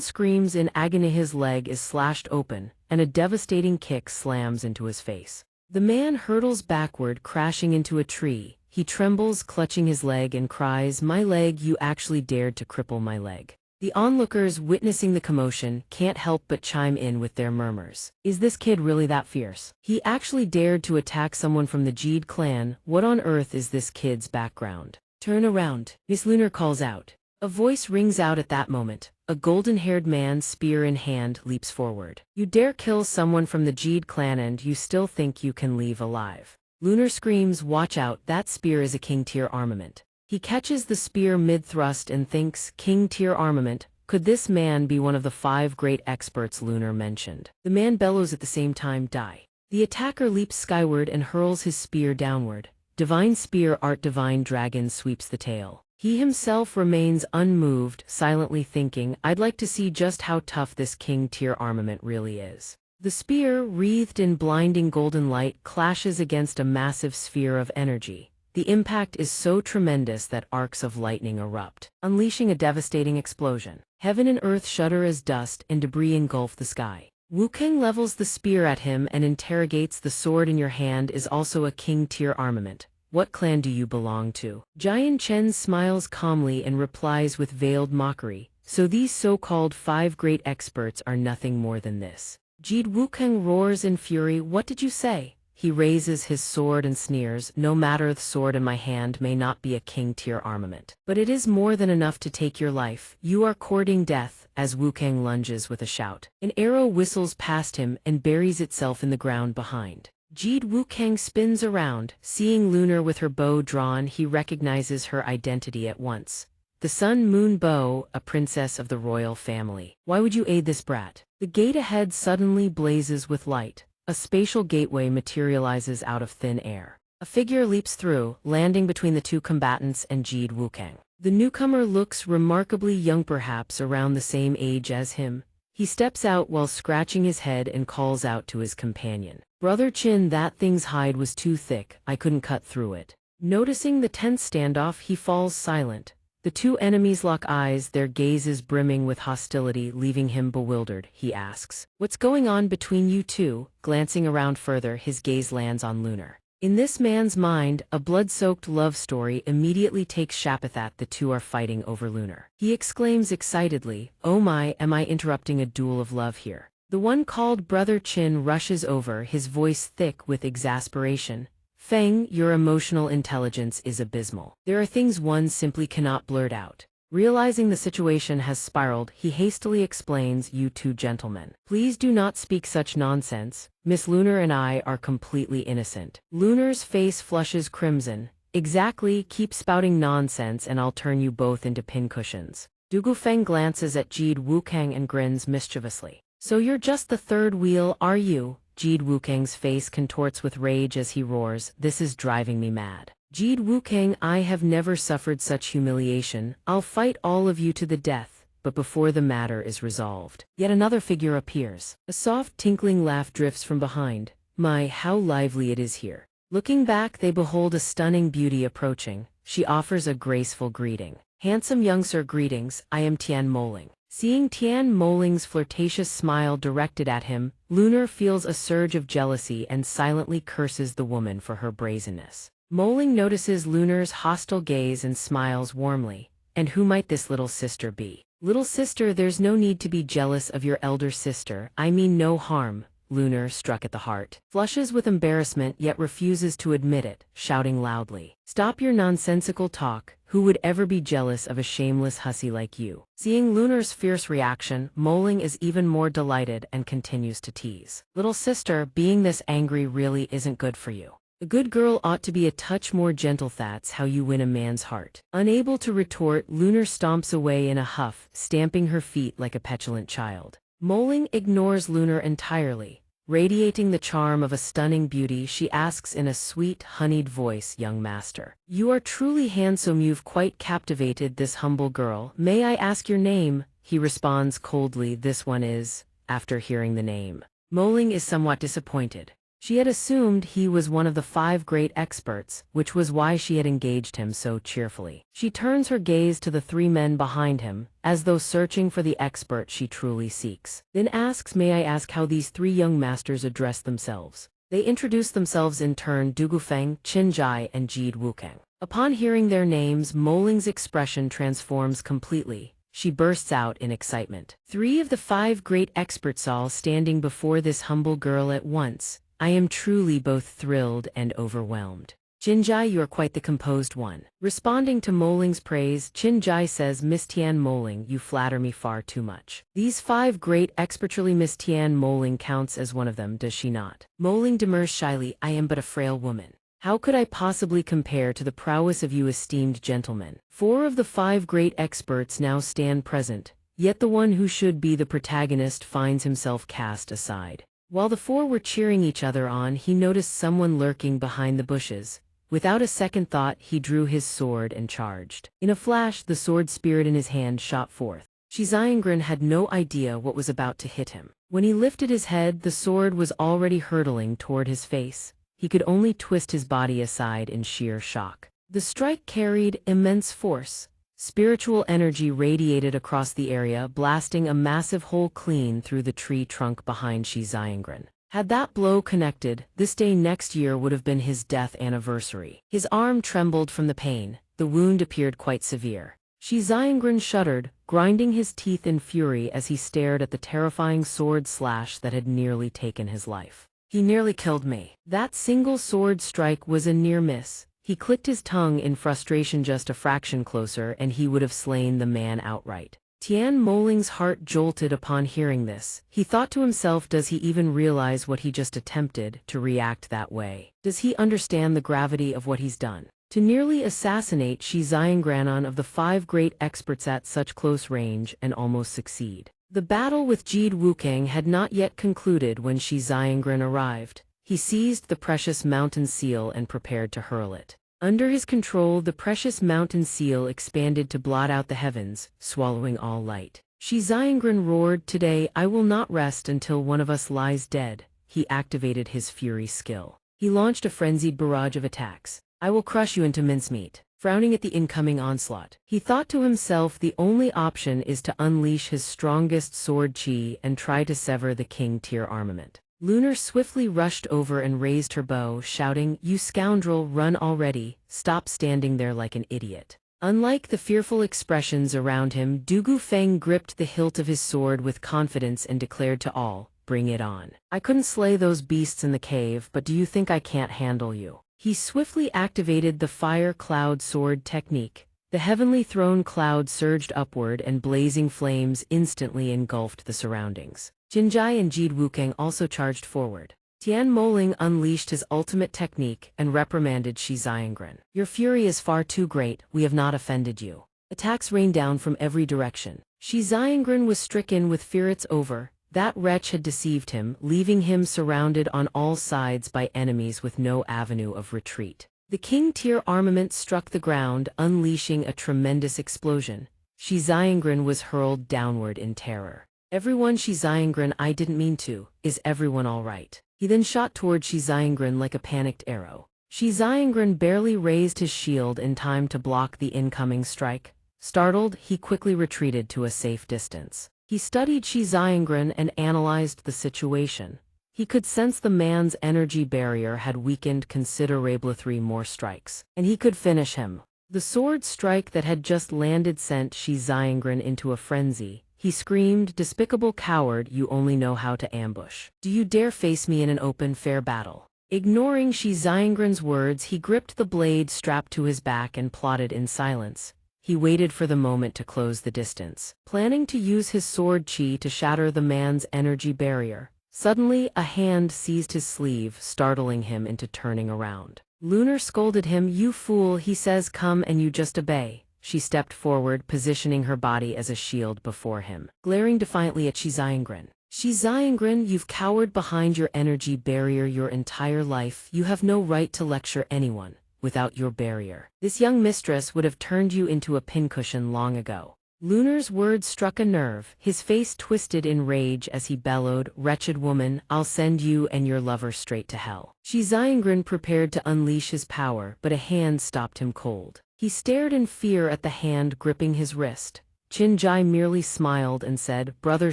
Speaker 1: screams in agony. His leg is slashed open, and a devastating kick slams into his face. The man hurtles backward, crashing into a tree. He trembles, clutching his leg, and cries, "My leg, you actually dared to cripple my leg." The onlookers, witnessing the commotion, can't help but chime in with their murmurs. "Is this kid really that fierce? He actually dared to attack someone from the Jeed clan. What on earth is this kid's background?" "Turn around," Miss Lunar calls out. A voice rings out at that moment. A golden-haired man, spear in hand, leaps forward. "You dare kill someone from the Jeed clan and you still think you can leave alive?" Lunar screams, "Watch out, that spear is a king-tier armament." He catches the spear mid-thrust and thinks, "King-tier armament? Could this man be one of the 5 great experts Lunar mentioned?" The man bellows at the same time, "Die." The attacker leaps skyward and hurls his spear downward. Divine spear art, divine dragon sweeps the tail. He himself remains unmoved, silently thinking, "I'd like to see just how tough this king-tier armament really is." The spear, wreathed in blinding golden light, clashes against a massive sphere of energy. The impact is so tremendous that arcs of lightning erupt, unleashing a devastating explosion. Heaven and earth shudder as dust and debris engulf the sky. Wukeng levels the spear at him and interrogates, "The sword in your hand is also a king-tier armament. What clan do you belong to?" Jian Chen smiles calmly and replies with veiled mockery, "So these so-called 5 great experts are nothing more than this." Jid Wukeng roars in fury, "What did you say?" He raises his sword and sneers, "No matter, the sword in my hand may not be a king-tier armament, but it is more than enough to take your life. You are courting death." As Wukeng lunges with a shout, an arrow whistles past him and buries itself in the ground behind. Jid Wukeng spins around. Seeing Lunar with her bow drawn, he recognizes her identity at once. The Sun Moon Bow, a princess of the royal family. "Why would you aid this brat?" The gate ahead suddenly blazes with light. A spatial gateway materializes out of thin air. A figure leaps through, landing between the two combatants and Jid Wukeng. The newcomer looks remarkably young, perhaps around the same age as him. He steps out while scratching his head and calls out to his companion, "Brother Chin, that thing's hide was too thick, I couldn't cut through it." Noticing the tense standoff, he falls silent. The two enemies lock eyes, their gazes brimming with hostility, leaving him bewildered. He asks, "What's going on between you two?" Glancing around further, his gaze lands on Lunar. In this man's mind, a blood-soaked love story immediately takes shape. The two are fighting over Lunar. He exclaims excitedly, "Oh my, am I interrupting a duel of love here?" The one called Brother Chin rushes over, his voice thick with exasperation. "Feng, your emotional intelligence is abysmal. There are things one simply cannot blurt out." Realizing the situation has spiraled, he hastily explains, "You two gentlemen, please do not speak such nonsense. Miss Lunar and I are completely innocent." Lunar's face flushes crimson. "Exactly, keep spouting nonsense and I'll turn you both into pincushions." Feng glances at Jide Wukang and grins mischievously. "So you're just the third wheel, are you?" Jide Wukang's face contorts with rage as he roars, "This is driving me mad. Jide Wukang, I have never suffered such humiliation. I'll fight all of you to the death, but before the matter is resolved." Yet another figure appears. A soft tinkling laugh drifts from behind. "My, how lively it is here." Looking back, they behold a stunning beauty approaching. She offers a graceful greeting. "Handsome young sir, greetings, I am Tian Moling." Seeing Tian Moling's flirtatious smile directed at him, Lunar feels a surge of jealousy and silently curses the woman for her brazenness. Moling notices Lunar's hostile gaze and smiles warmly. "And who might this little sister be?" "Little sister, there's no need to be jealous of your elder sister. I mean no harm." Lunar, struck at the heart, flushes with embarrassment yet refuses to admit it, shouting loudly, "Stop your nonsensical talk. Who would ever be jealous of a shameless hussy like you?" Seeing Lunar's fierce reaction, Moling is even more delighted and continues to tease. "Little sister, being this angry really isn't good for you. A good girl ought to be a touch more gentle. That's how you win a man's heart." Unable to retort, Lunar stomps away in a huff, stamping her feet like a petulant child. Moling ignores Lunar entirely. Radiating the charm of a stunning beauty, she asks in a sweet, honeyed voice, "Young master, you are truly handsome. You've quite captivated this humble girl. May I ask your name?" He responds coldly, "This one is." After hearing the name, Moling is somewhat disappointed. She had assumed he was one of the 5 great experts, which was why she had engaged him so cheerfully. She turns her gaze to the 3 men behind him, as though searching for the expert she truly seeks. Then asks, "May I ask how these 3 young masters address themselves?" They introduce themselves in turn, Feng, Qinjai, and Jide Wukang. Upon hearing their names, Moling's expression transforms completely. She bursts out in excitement. 3 of the 5 great experts all standing before this humble girl at once. I am truly both thrilled and overwhelmed. "Qinjai, you are quite the composed one." Responding to Moling's praise, Qinjai says, "Miss Tian Moling, you flatter me far too much." These 5 great experts, Miss Tian Moling counts as one of them, does she not? Moling demurs shyly, "I am but a frail woman. How could I possibly compare to the prowess of you esteemed gentlemen?" 4 of the 5 great experts now stand present, yet the one who should be the protagonist finds himself cast aside. While the 4 were cheering each other on, he noticed someone lurking behind the bushes. Without a second thought, he drew his sword and charged. In a flash, the sword spirit in his hand shot forth. Xianxia had no idea what was about to hit him. When he lifted his head, the sword was already hurtling toward his face. He could only twist his body aside in sheer shock. The strike carried immense force. Spiritual energy radiated across the area, blasting a massive hole clean through the tree trunk behind Xianxia. Had that blow connected, this day next year would have been his death anniversary. His arm trembled from the pain. The wound appeared quite severe. Xianxia shuddered, grinding his teeth in fury as he stared at the terrifying sword slash that had nearly taken his life. "He nearly killed me." That single sword strike was a near miss. He clicked his tongue in frustration. Just a fraction closer and he would have slain the man outright. Tian Moling's heart jolted upon hearing this. He thought to himself, does he even realize what he just attempted, to react that way? Does he understand the gravity of what he's done? To nearly assassinate Xianxia of the 5 great experts at such close range and almost succeed. The battle with Jide Wukang had not yet concluded when Xianxia arrived. He seized the precious mountain seal and prepared to hurl it. Under his control, the precious mountain seal expanded to blot out the heavens, swallowing all light. Xianxia roared, "Today I will not rest until one of us lies dead." He activated his fury skill. He launched a frenzied barrage of attacks. I will crush you into mincemeat. Frowning at the incoming onslaught, he thought to himself the only option is to unleash his strongest sword chi and try to sever the king-tier armament. Lunar swiftly rushed over and raised her bow, shouting, "You scoundrel, run already, stop standing there like an idiot." Unlike the fearful expressions around him, Dugu Feng gripped the hilt of his sword with confidence and declared to all, "Bring it on. I couldn't slay those beasts in the cave, but do you think I can't handle you?" He swiftly activated the fire cloud sword technique. The heavenly throne cloud surged upward and blazing flames instantly engulfed the surroundings. Jinjai and Jide Wukang also charged forward. Tian Moling unleashed his ultimate technique and reprimanded Shi Xiangren. "Your fury is far too great, we have not offended you." Attacks rained down from every direction. Shi Xiangren was stricken with fear. It's over. That wretch had deceived him, leaving him surrounded on all sides by enemies with no avenue of retreat. The king-tier armament struck the ground, unleashing a tremendous explosion. Shi Xiangren was hurled downward in terror. "Everyone, Shi Xiangren, I didn't mean to. Is everyone all right?" He then shot toward Shi Xiangren like a panicked arrow. Shi Xiangren barely raised his shield in time to block the incoming strike. Startled, he quickly retreated to a safe distance. He studied Shi Xiangren and analyzed the situation. He could sense the man's energy barrier had weakened considerably. 3 more strikes, and he could finish him. The sword strike that had just landed sent Shi Xiangren into a frenzy. He screamed, "Despicable coward, you only know how to ambush. Do you dare face me in an open, fair battle?" Ignoring Shi Xiangren's words, he gripped the blade strapped to his back and plotted in silence. He waited for the moment to close the distance, planning to use his sword chi to shatter the man's energy barrier. Suddenly, a hand seized his sleeve, startling him into turning around. Lunar scolded him, "You fool, he says come and you just obey." She stepped forward, positioning her body as a shield before him, glaring defiantly at Shi Xiangren. "Shi Xiangren, you've cowered behind your energy barrier your entire life. You have no right to lecture anyone. Without your barrier, this young mistress would have turned you into a pincushion long ago." Lunar's words struck a nerve. His face twisted in rage as he bellowed, "Wretched woman, I'll send you and your lover straight to hell." Shi Xiangren prepared to unleash his power, but a hand stopped him cold. He stared in fear at the hand gripping his wrist. Jinjai merely smiled and said, "Brother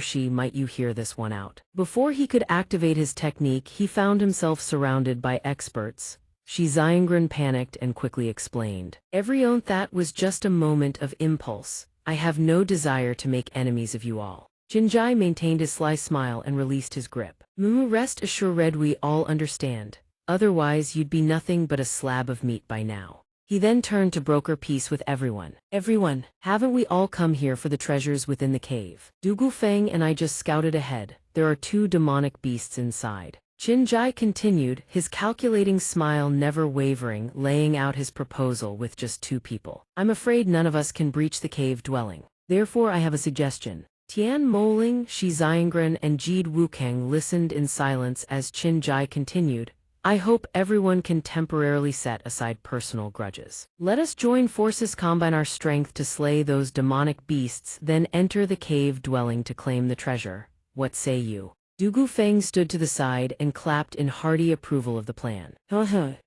Speaker 1: Shi, might you hear this one out?" Before he could activate his technique, he found himself surrounded by experts. Shi Xiangren panicked and quickly explained, "That was just a moment of impulse. I have no desire to make enemies of you all." Jinjai maintained his sly smile and released his grip. "Rest assured, we all understand. Otherwise, you'd be nothing but a slab of meat by now." He then turned to broker peace with everyone. "Everyone, haven't we all come here for the treasures within the cave? Dugu Feng and I just scouted ahead. There are 2 demonic beasts inside." Jinjai continued, his calculating smile never wavering, laying out his proposal with just 2 people. "I'm afraid none of us can breach the cave dwelling. Therefore I have a suggestion." Tian Moling, Shi Xiangren, and Jide Wukang listened in silence as Jinjai continued, "I hope everyone can temporarily set aside personal grudges. Let us join forces, combine our strength to slay those demonic beasts, then enter the cave dwelling to claim the treasure. What say you?" Dugu Feng stood to the side and clapped in hearty approval of the plan.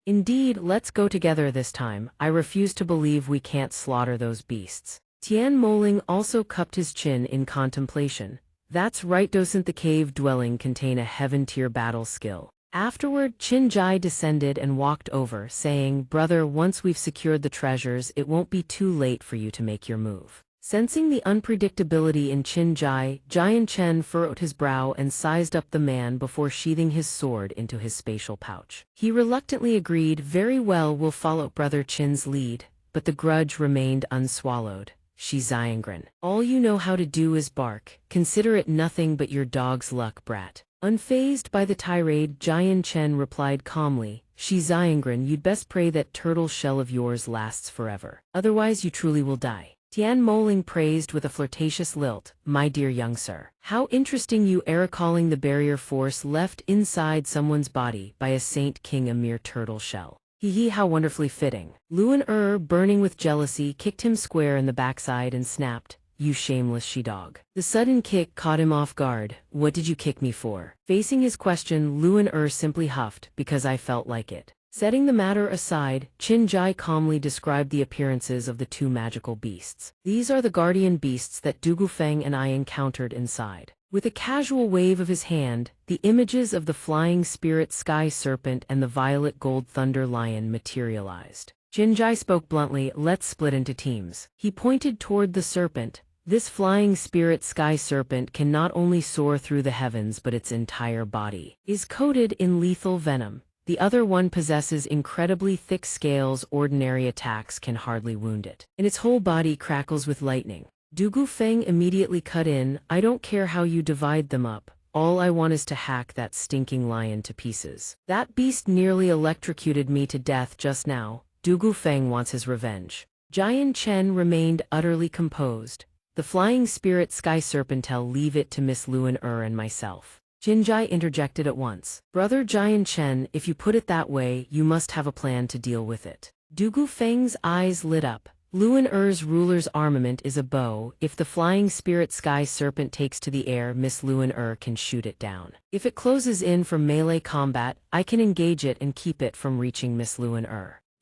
Speaker 1: "Indeed, let's go together this time. I refuse to believe we can't slaughter those beasts." Tian Moling also cupped his chin in contemplation. "That's right, doesn't the cave dwelling contain a heaven-tier battle skill?" Afterward, Jinjai descended and walked over, saying, "Brother, once we've secured the treasures, it won't be too late for you to make your move." Sensing the unpredictability in Jinjai, Jian Chen furrowed his brow and sized up the man before sheathing his sword into his spatial pouch. He reluctantly agreed, "Very well, we'll follow Brother Chin's lead," but the grudge remained unswallowed. Shi Xiangren, all you know how to do is bark. Consider it nothing but your dog's luck, brat. Unfazed by the tirade, Jian Chen replied calmly, "Shi Xiangren, you'd best pray that turtle shell of yours lasts forever. Otherwise you truly will die." Tian Moling praised with a flirtatious lilt, "My dear young sir, how interesting you are, recalling the barrier force left inside someone's body by a saint king, a mere turtle shell. Hee, how wonderfully fitting." Luan burning with jealousy, kicked him square in the backside and snapped, "You shameless she-dog." The sudden kick caught him off guard. "What did you kick me for?" Facing his question, Luan simply huffed, "Because I felt like it." Setting the matter aside, Qin Jai calmly described the appearances of the two magical beasts. These are the guardian beasts that Du Gufeng and I encountered inside. With a casual wave of his hand, the images of the flying spirit sky serpent and the violet gold thunder lion materialized. Qin Jai spoke bluntly, "Let's split into teams." He pointed toward the serpent. This flying spirit sky serpent can not only soar through the heavens but its entire body is coated in lethal venom. The other one possesses incredibly thick scales, ordinary attacks can hardly wound it, and its whole body crackles with lightning. Du Gufeng immediately cut in, "I don't care how you divide them up, all I want is to hack that stinking lion to pieces. That beast nearly electrocuted me to death just now. Du Gufeng wants his revenge." Jian Chen remained utterly composed. "The flying spirit sky serpentel, leave it to Miss Luan and myself." Qin Jai interjected at once. "Brother Jian Chen, if you put it that way, you must have a plan to deal with it." Du Gufeng's eyes lit up. "Luan ruler's armament is a bow. If the flying spirit sky serpent takes to the air, Miss Luan can shoot it down. If it closes in for melee combat, I can engage it and keep it from reaching Miss Luan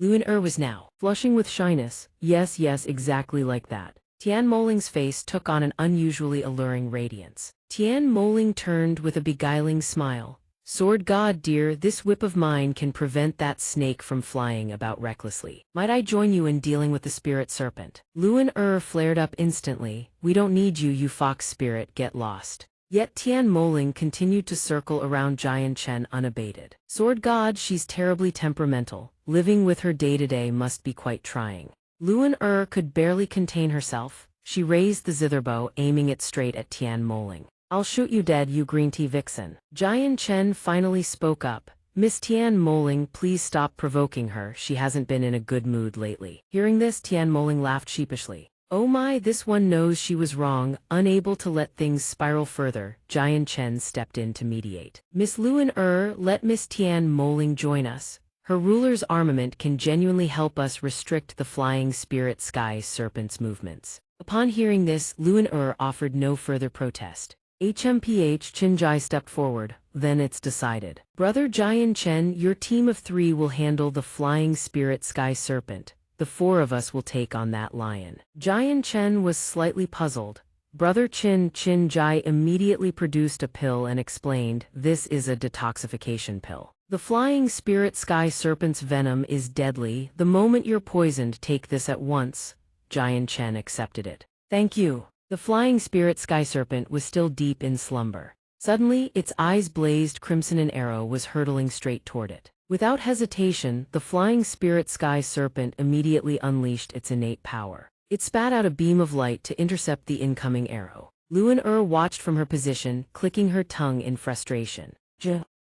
Speaker 1: Luan was now flushing with shyness. Yes, exactly like that." Tian Moling's face took on an unusually alluring radiance. Tian Moling turned with a beguiling smile. "Sword God dear, this whip of mine can prevent that snake from flying about recklessly. Might I join you in dealing with the spirit serpent?" Luan flared up instantly. "We don't need you, you fox spirit, get lost." Yet Tian Moling continued to circle around Jian Chen unabated. "Sword God, she's terribly temperamental. Living with her day-to-day must be quite trying." Luan could barely contain herself. She raised the zitherbow, aiming it straight at Tian Moling. "I'll shoot you dead, you green tea vixen." Jian Chen finally spoke up. "Miss Tian Moling, please stop provoking her, she hasn't been in a good mood lately." Hearing this, Tian Moling laughed sheepishly. "Oh my, this one knows she was wrong." Unable to let things spiral further, Jian Chen stepped in to mediate. "Miss Luan let Miss Tian Moling join us. Her ruler's armament can genuinely help us restrict the flying spirit sky serpent's movements." Upon hearing this, Luan offered no further protest. HMPH Qin Jai stepped forward. "Then it's decided. Brother Jian Chen, your team of 3 will handle the flying spirit sky serpent. The 4 of us will take on that lion." Jian Chen was slightly puzzled. Brother Qin Jai immediately produced a pill and explained, "This is a detoxification pill. The flying spirit sky serpent's venom is deadly. The moment you're poisoned, take this at once." Jian Chen accepted it. "Thank you." The flying spirit sky serpent was still deep in slumber. Suddenly, its eyes blazed crimson. An arrow was hurtling straight toward it. Without hesitation, the flying spirit sky serpent immediately unleashed its innate power. It spat out a beam of light to intercept the incoming arrow. Luan watched from her position, clicking her tongue in frustration.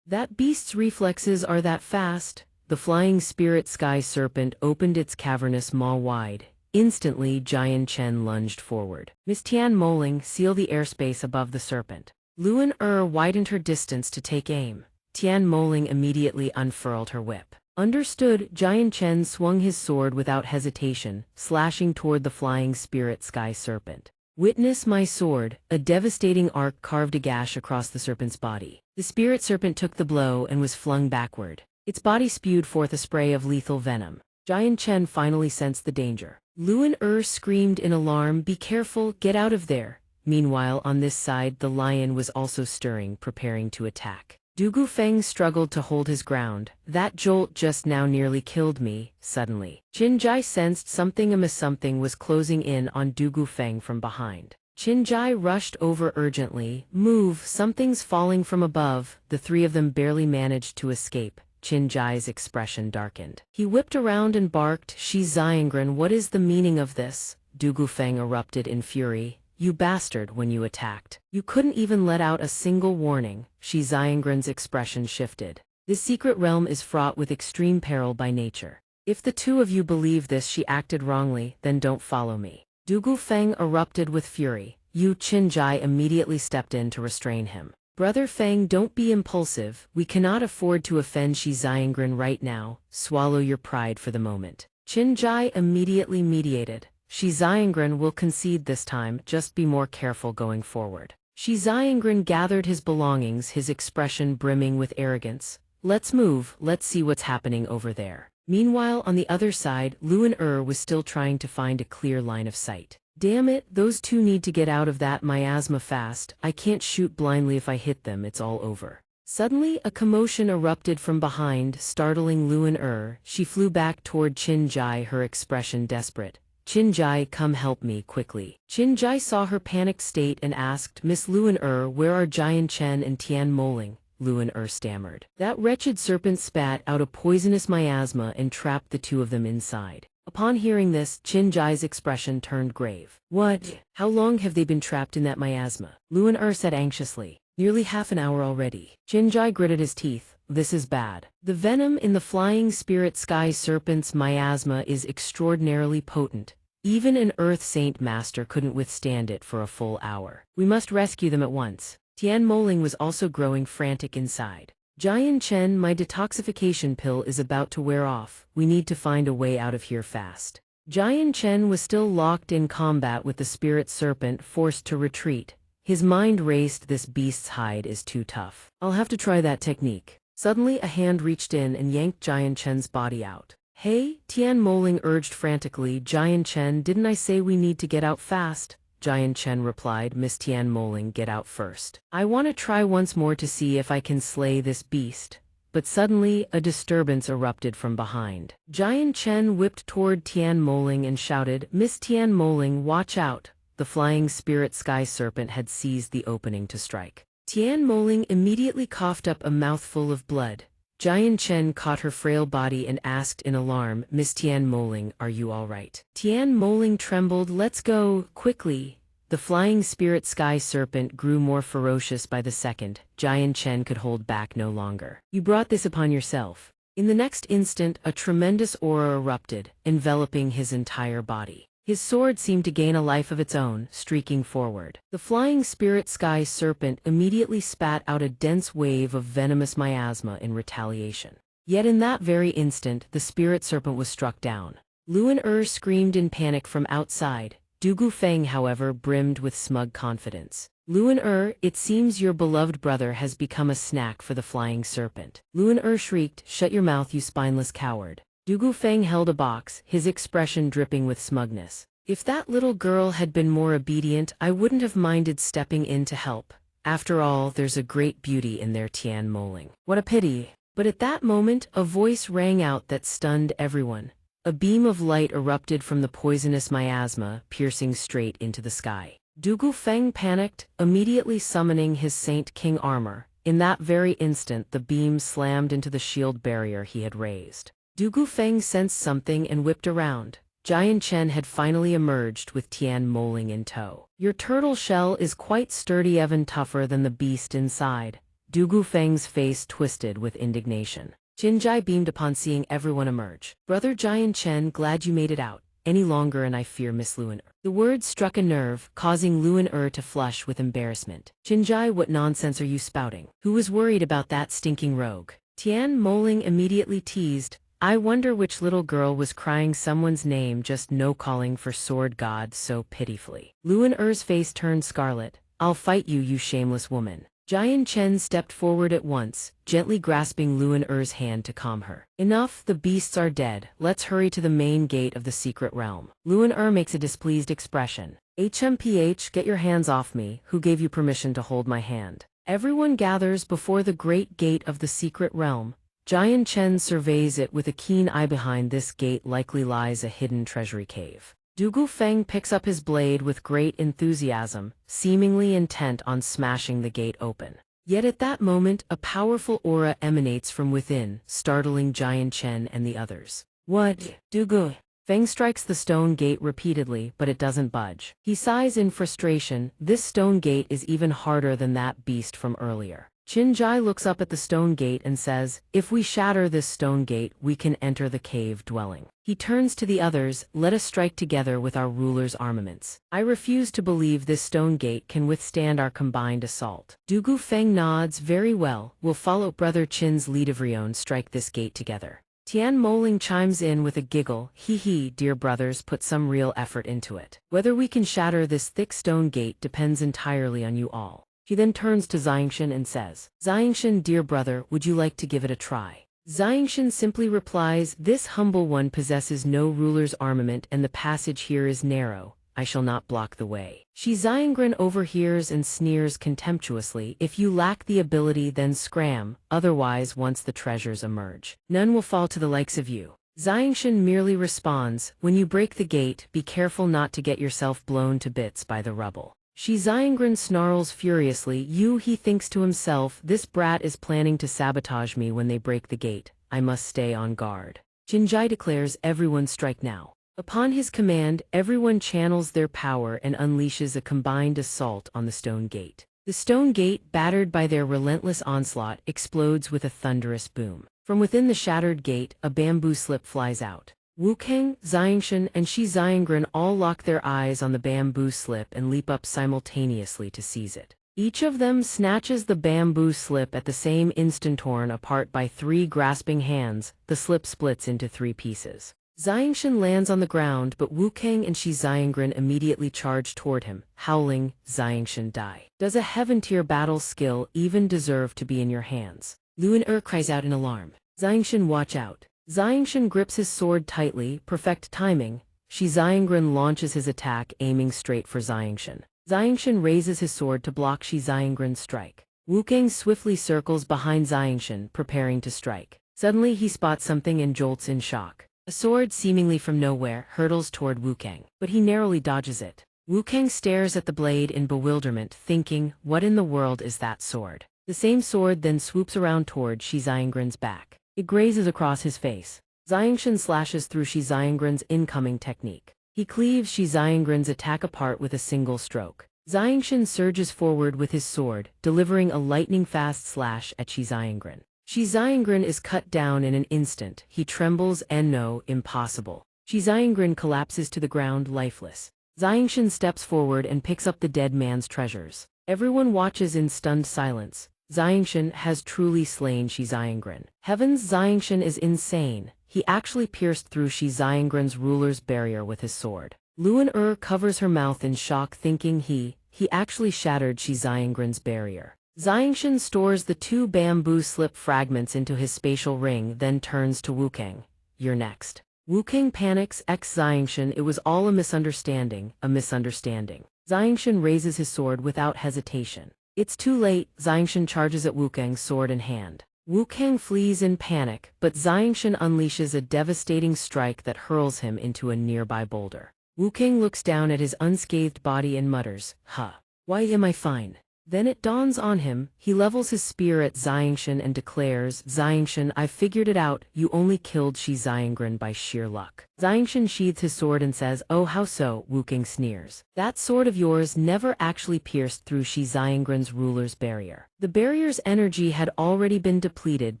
Speaker 1: That beast's reflexes are that fast." The flying spirit sky serpent opened its cavernous maw wide. Instantly, Jian Chen lunged forward. "Miss Tian Moling, seal the airspace above the serpent." Luan widened her distance to take aim. Tian Moling immediately unfurled her whip. "Understood." Jian Chen swung his sword without hesitation, slashing toward the flying spirit sky serpent. "Witness my sword." A devastating arc carved a gash across the serpent's body. The spirit serpent took the blow and was flung backward. Its body spewed forth a spray of lethal venom. Jian Chen finally sensed the danger. Luan screamed in alarm, "Be careful, get out of there." Meanwhile, on this side, the lion was also stirring, preparing to attack. Du Gufeng struggled to hold his ground. "That jolt just now nearly killed me." Suddenly, Qin Jai sensed something amiss. Something was closing in on Du Gufeng from behind. Qin Jai rushed over urgently. "Move, something's falling from above." The 3 of them barely managed to escape. Qin Jai's expression darkened. He whipped around and barked, "Shi Xiangren, what is the meaning of this?" Du Gufeng erupted in fury. "You bastard, when you attacked, you couldn't even let out a single warning." Shi Xiangren's expression shifted. "This secret realm is fraught with extreme peril by nature. If the 2 of you believe this she acted wrongly, then don't follow me." Du Gufeng erupted with fury. Qin Jai immediately stepped in to restrain him. "Brother Feng, don't be impulsive. We cannot afford to offend Shi Xiangren right now. Swallow your pride for the moment." Qin Jai immediately mediated. "Shi Xiangren will concede this time, just be more careful going forward." Shi Xiangren gathered his belongings, his expression brimming with arrogance. let's move, let's see what's happening over there. Meanwhile, on the other side, Luan was still trying to find a clear line of sight. Damn it, those two need to get out of that miasma fast. I can't shoot blindly. If I hit them, it's all over. Suddenly, a commotion erupted from behind, startling Luan. She flew back toward Qin-Jai, her expression desperate. Qin-Jai, come help me, quickly. Qin-Jai saw her panicked state and asked, Miss Luan, where are Jian Chen and Tian Moling? Luan stammered. That wretched serpent spat out a poisonous miasma and trapped the two of them inside. Upon hearing this, Qin-Jai's expression turned grave. What? How long have they been trapped in that miasma? Luan said anxiously. Nearly half an hour already. Qin-Jai gritted his teeth. This is bad. The venom in the flying spirit sky serpent's miasma is extraordinarily potent. Even an Earth Saint Master couldn't withstand it for a full hour. We must rescue them at once. Tian Moling was also growing frantic inside. Jian Chen, my detoxification pill is about to wear off. We need to find a way out of here fast. Jian Chen was still locked in combat with the spirit serpent, forced to retreat. His mind raced. This beast's hide is too tough. I'll have to try that technique. Suddenly a hand reached in and yanked Jian Chen's body out. Hey, Tian Moling urged frantically. Jian Chen, didn't I say we need to get out fast? Jian Chen replied, Miss Tian Moling, get out first. I want to try once more to see if I can slay this beast. But suddenly, a disturbance erupted from behind. Jian Chen whipped toward Tian Moling and shouted, Miss Tian Moling, watch out. The flying spirit sky serpent had seized the opening to strike. Tian Moling immediately coughed up a mouthful of blood. Jian Chen caught her frail body and asked in alarm, Miss Tian Moling, are you all right? Tian Moling trembled. Let's go, quickly. The flying spirit sky serpent grew more ferocious by the second. Jian Chen could hold back no longer. You brought this upon yourself. In the next instant, a tremendous aura erupted, enveloping his entire body. His sword seemed to gain a life of its own, streaking forward. The flying spirit sky serpent immediately spat out a dense wave of venomous miasma in retaliation. Yet in that very instant, the spirit serpent was struck down. Luan screamed in panic from outside. Dugu Feng, however, brimmed with smug confidence. Luan, it seems your beloved brother has become a snack for the flying serpent. Luan shrieked, shut your mouth, you spineless coward. Dugu Feng held a box, his expression dripping with smugness. If that little girl had been more obedient, I wouldn't have minded stepping in to help. After all, there's a great beauty in their Tian Moling. What a pity. But at that moment, a voice rang out that stunned everyone. A beam of light erupted from the poisonous miasma, piercing straight into the sky. Dugu Feng panicked, immediately summoning his Saint King armor. In that very instant, the beam slammed into the shield barrier he had raised. Dugu Feng sensed something and whipped around. Jian Chen had finally emerged with Tian Moling in tow. Your turtle shell is quite sturdy, even tougher than the beast inside. Dugu Feng's face twisted with indignation. Qin-Jai beamed upon seeing everyone emerge. Brother Jian Chen, glad you made it out. Any longer and I fear Miss Luan. The word struck a nerve, causing Luan to flush with embarrassment. Qin-Jai, what nonsense are you spouting? Who was worried about that stinking rogue? Tian Moling immediately teased. I wonder which little girl was crying someone's name, just no calling for sword god so pitifully. Luan face turned scarlet. I'll fight you, you shameless woman. Jian Chen stepped forward at once, gently grasping Luan hand to calm her. Enough, the beasts are dead. Let's hurry to the main gate of the secret realm. Luan makes a displeased expression. HMPH, get your hands off me. Who gave you permission to hold my hand? Everyone gathers before the great gate of the secret realm. Jian Chen surveys it with a keen eye. Behind this gate likely lies a hidden treasury cave. Dugu Feng picks up his blade with great enthusiasm, seemingly intent on smashing the gate open. Yet at that moment, a powerful aura emanates from within, startling Jian Chen and the others. What? Dugu Feng strikes the stone gate repeatedly, but it doesn't budge. He sighs in frustration. This stone gate is even harder than that beast from earlier. Qin-Jai looks up at the stone gate and says, if we shatter this stone gate, we can enter the cave dwelling. He turns to the others, let us strike together with our ruler's armaments. I refuse to believe this stone gate can withstand our combined assault. Dugu Feng nods, very well, we'll follow Brother Qin's lead of Rion, strike this gate together. Tian Moling chimes in with a giggle, hee, dear brothers, put some real effort into it. Whether we can shatter this thick stone gate depends entirely on you all. She then turns to Xianxia and says, "Xianxia, dear brother, would you like to give it a try?" Xianxia simply replies, "This humble one possesses no ruler's armament and the passage here is narrow. I shall not block the way." Xianxia overhears and sneers contemptuously, "If you lack the ability then scram, otherwise once the treasures emerge, none will fall to the likes of you." Xianxia merely responds, "When you break the gate, be careful not to get yourself blown to bits by the rubble." Xianxia snarls furiously, he thinks to himself, "This brat is planning to sabotage me when they break the gate. I must stay on guard." Jinjai declares, "Everyone strike now." Upon his command, everyone channels their power and unleashes a combined assault on the stone gate. The stone gate, battered by their relentless onslaught, explodes with a thunderous boom. From within the shattered gate, a bamboo slip flies out. Wuxia, Xianxia, and Xianxia all lock their eyes on the bamboo slip and leap up simultaneously to seize it. Each of them snatches the bamboo slip at the same instant. Torn apart by 3 grasping hands, the slip splits into 3 pieces. Xianxia lands on the ground, but Wuxia and Xianxia immediately charge toward him, howling, "Xianxia, die. Does a heaven-tier battle skill even deserve to be in your hands?" Luan cries out in alarm. "Xianxia, watch out." Xianxia grips his sword tightly, perfect timing. Xianxia launches his attack, aiming straight for Xianxia. Xianxia raises his sword to block Xianxia's strike. Wuxia swiftly circles behind Xianxia, preparing to strike. Suddenly he spots something and jolts in shock. A sword seemingly from nowhere hurtles toward Wuxia, but he narrowly dodges it. Wuxia stares at the blade in bewilderment, thinking, "What in the world is that sword?" The same sword then swoops around toward Xianxia's back. It grazes across his face. Xianxia slashes through Xianxia's incoming technique. He cleaves Xianxia's attack apart with a single stroke. Xianxia surges forward with his sword, delivering a lightning-fast slash at Xianxia. Xianxia is cut down in an instant. He trembles and no, impossible. Xianxia collapses to the ground lifeless. Xianxia steps forward and picks up the dead man's treasures. Everyone watches in stunned silence. Xianxia has truly slain Xianxia. Heavens, Xianxia is insane. He actually pierced through Xianxia's ruler's barrier with his sword. Luan covers her mouth in shock, thinking he actually shattered Xianxia's barrier. Xianxia stores the 2 bamboo slip fragments into his spatial ring, then turns to Wuxia. "You're next." Wuxia panics, Xianxia, "It was all a misunderstanding, a misunderstanding." Xianxia raises his sword without hesitation. It's too late. Xianxia charges at Wuxia's sword in hand. Wuxia flees in panic, but Xianxia unleashes a devastating strike that hurls him into a nearby boulder. Wuxia looks down at his unscathed body and mutters, "Huh. Why am I fine?" Then it dawns on him. He levels his spear at Xianxia and declares, "Xianxia, I've figured it out. You only killed Xianxia by sheer luck." Xianxia sheathes his sword and says, "Oh, how so?" Wuxia sneers. "That sword of yours never actually pierced through Xianxia's ruler's barrier. The barrier's energy had already been depleted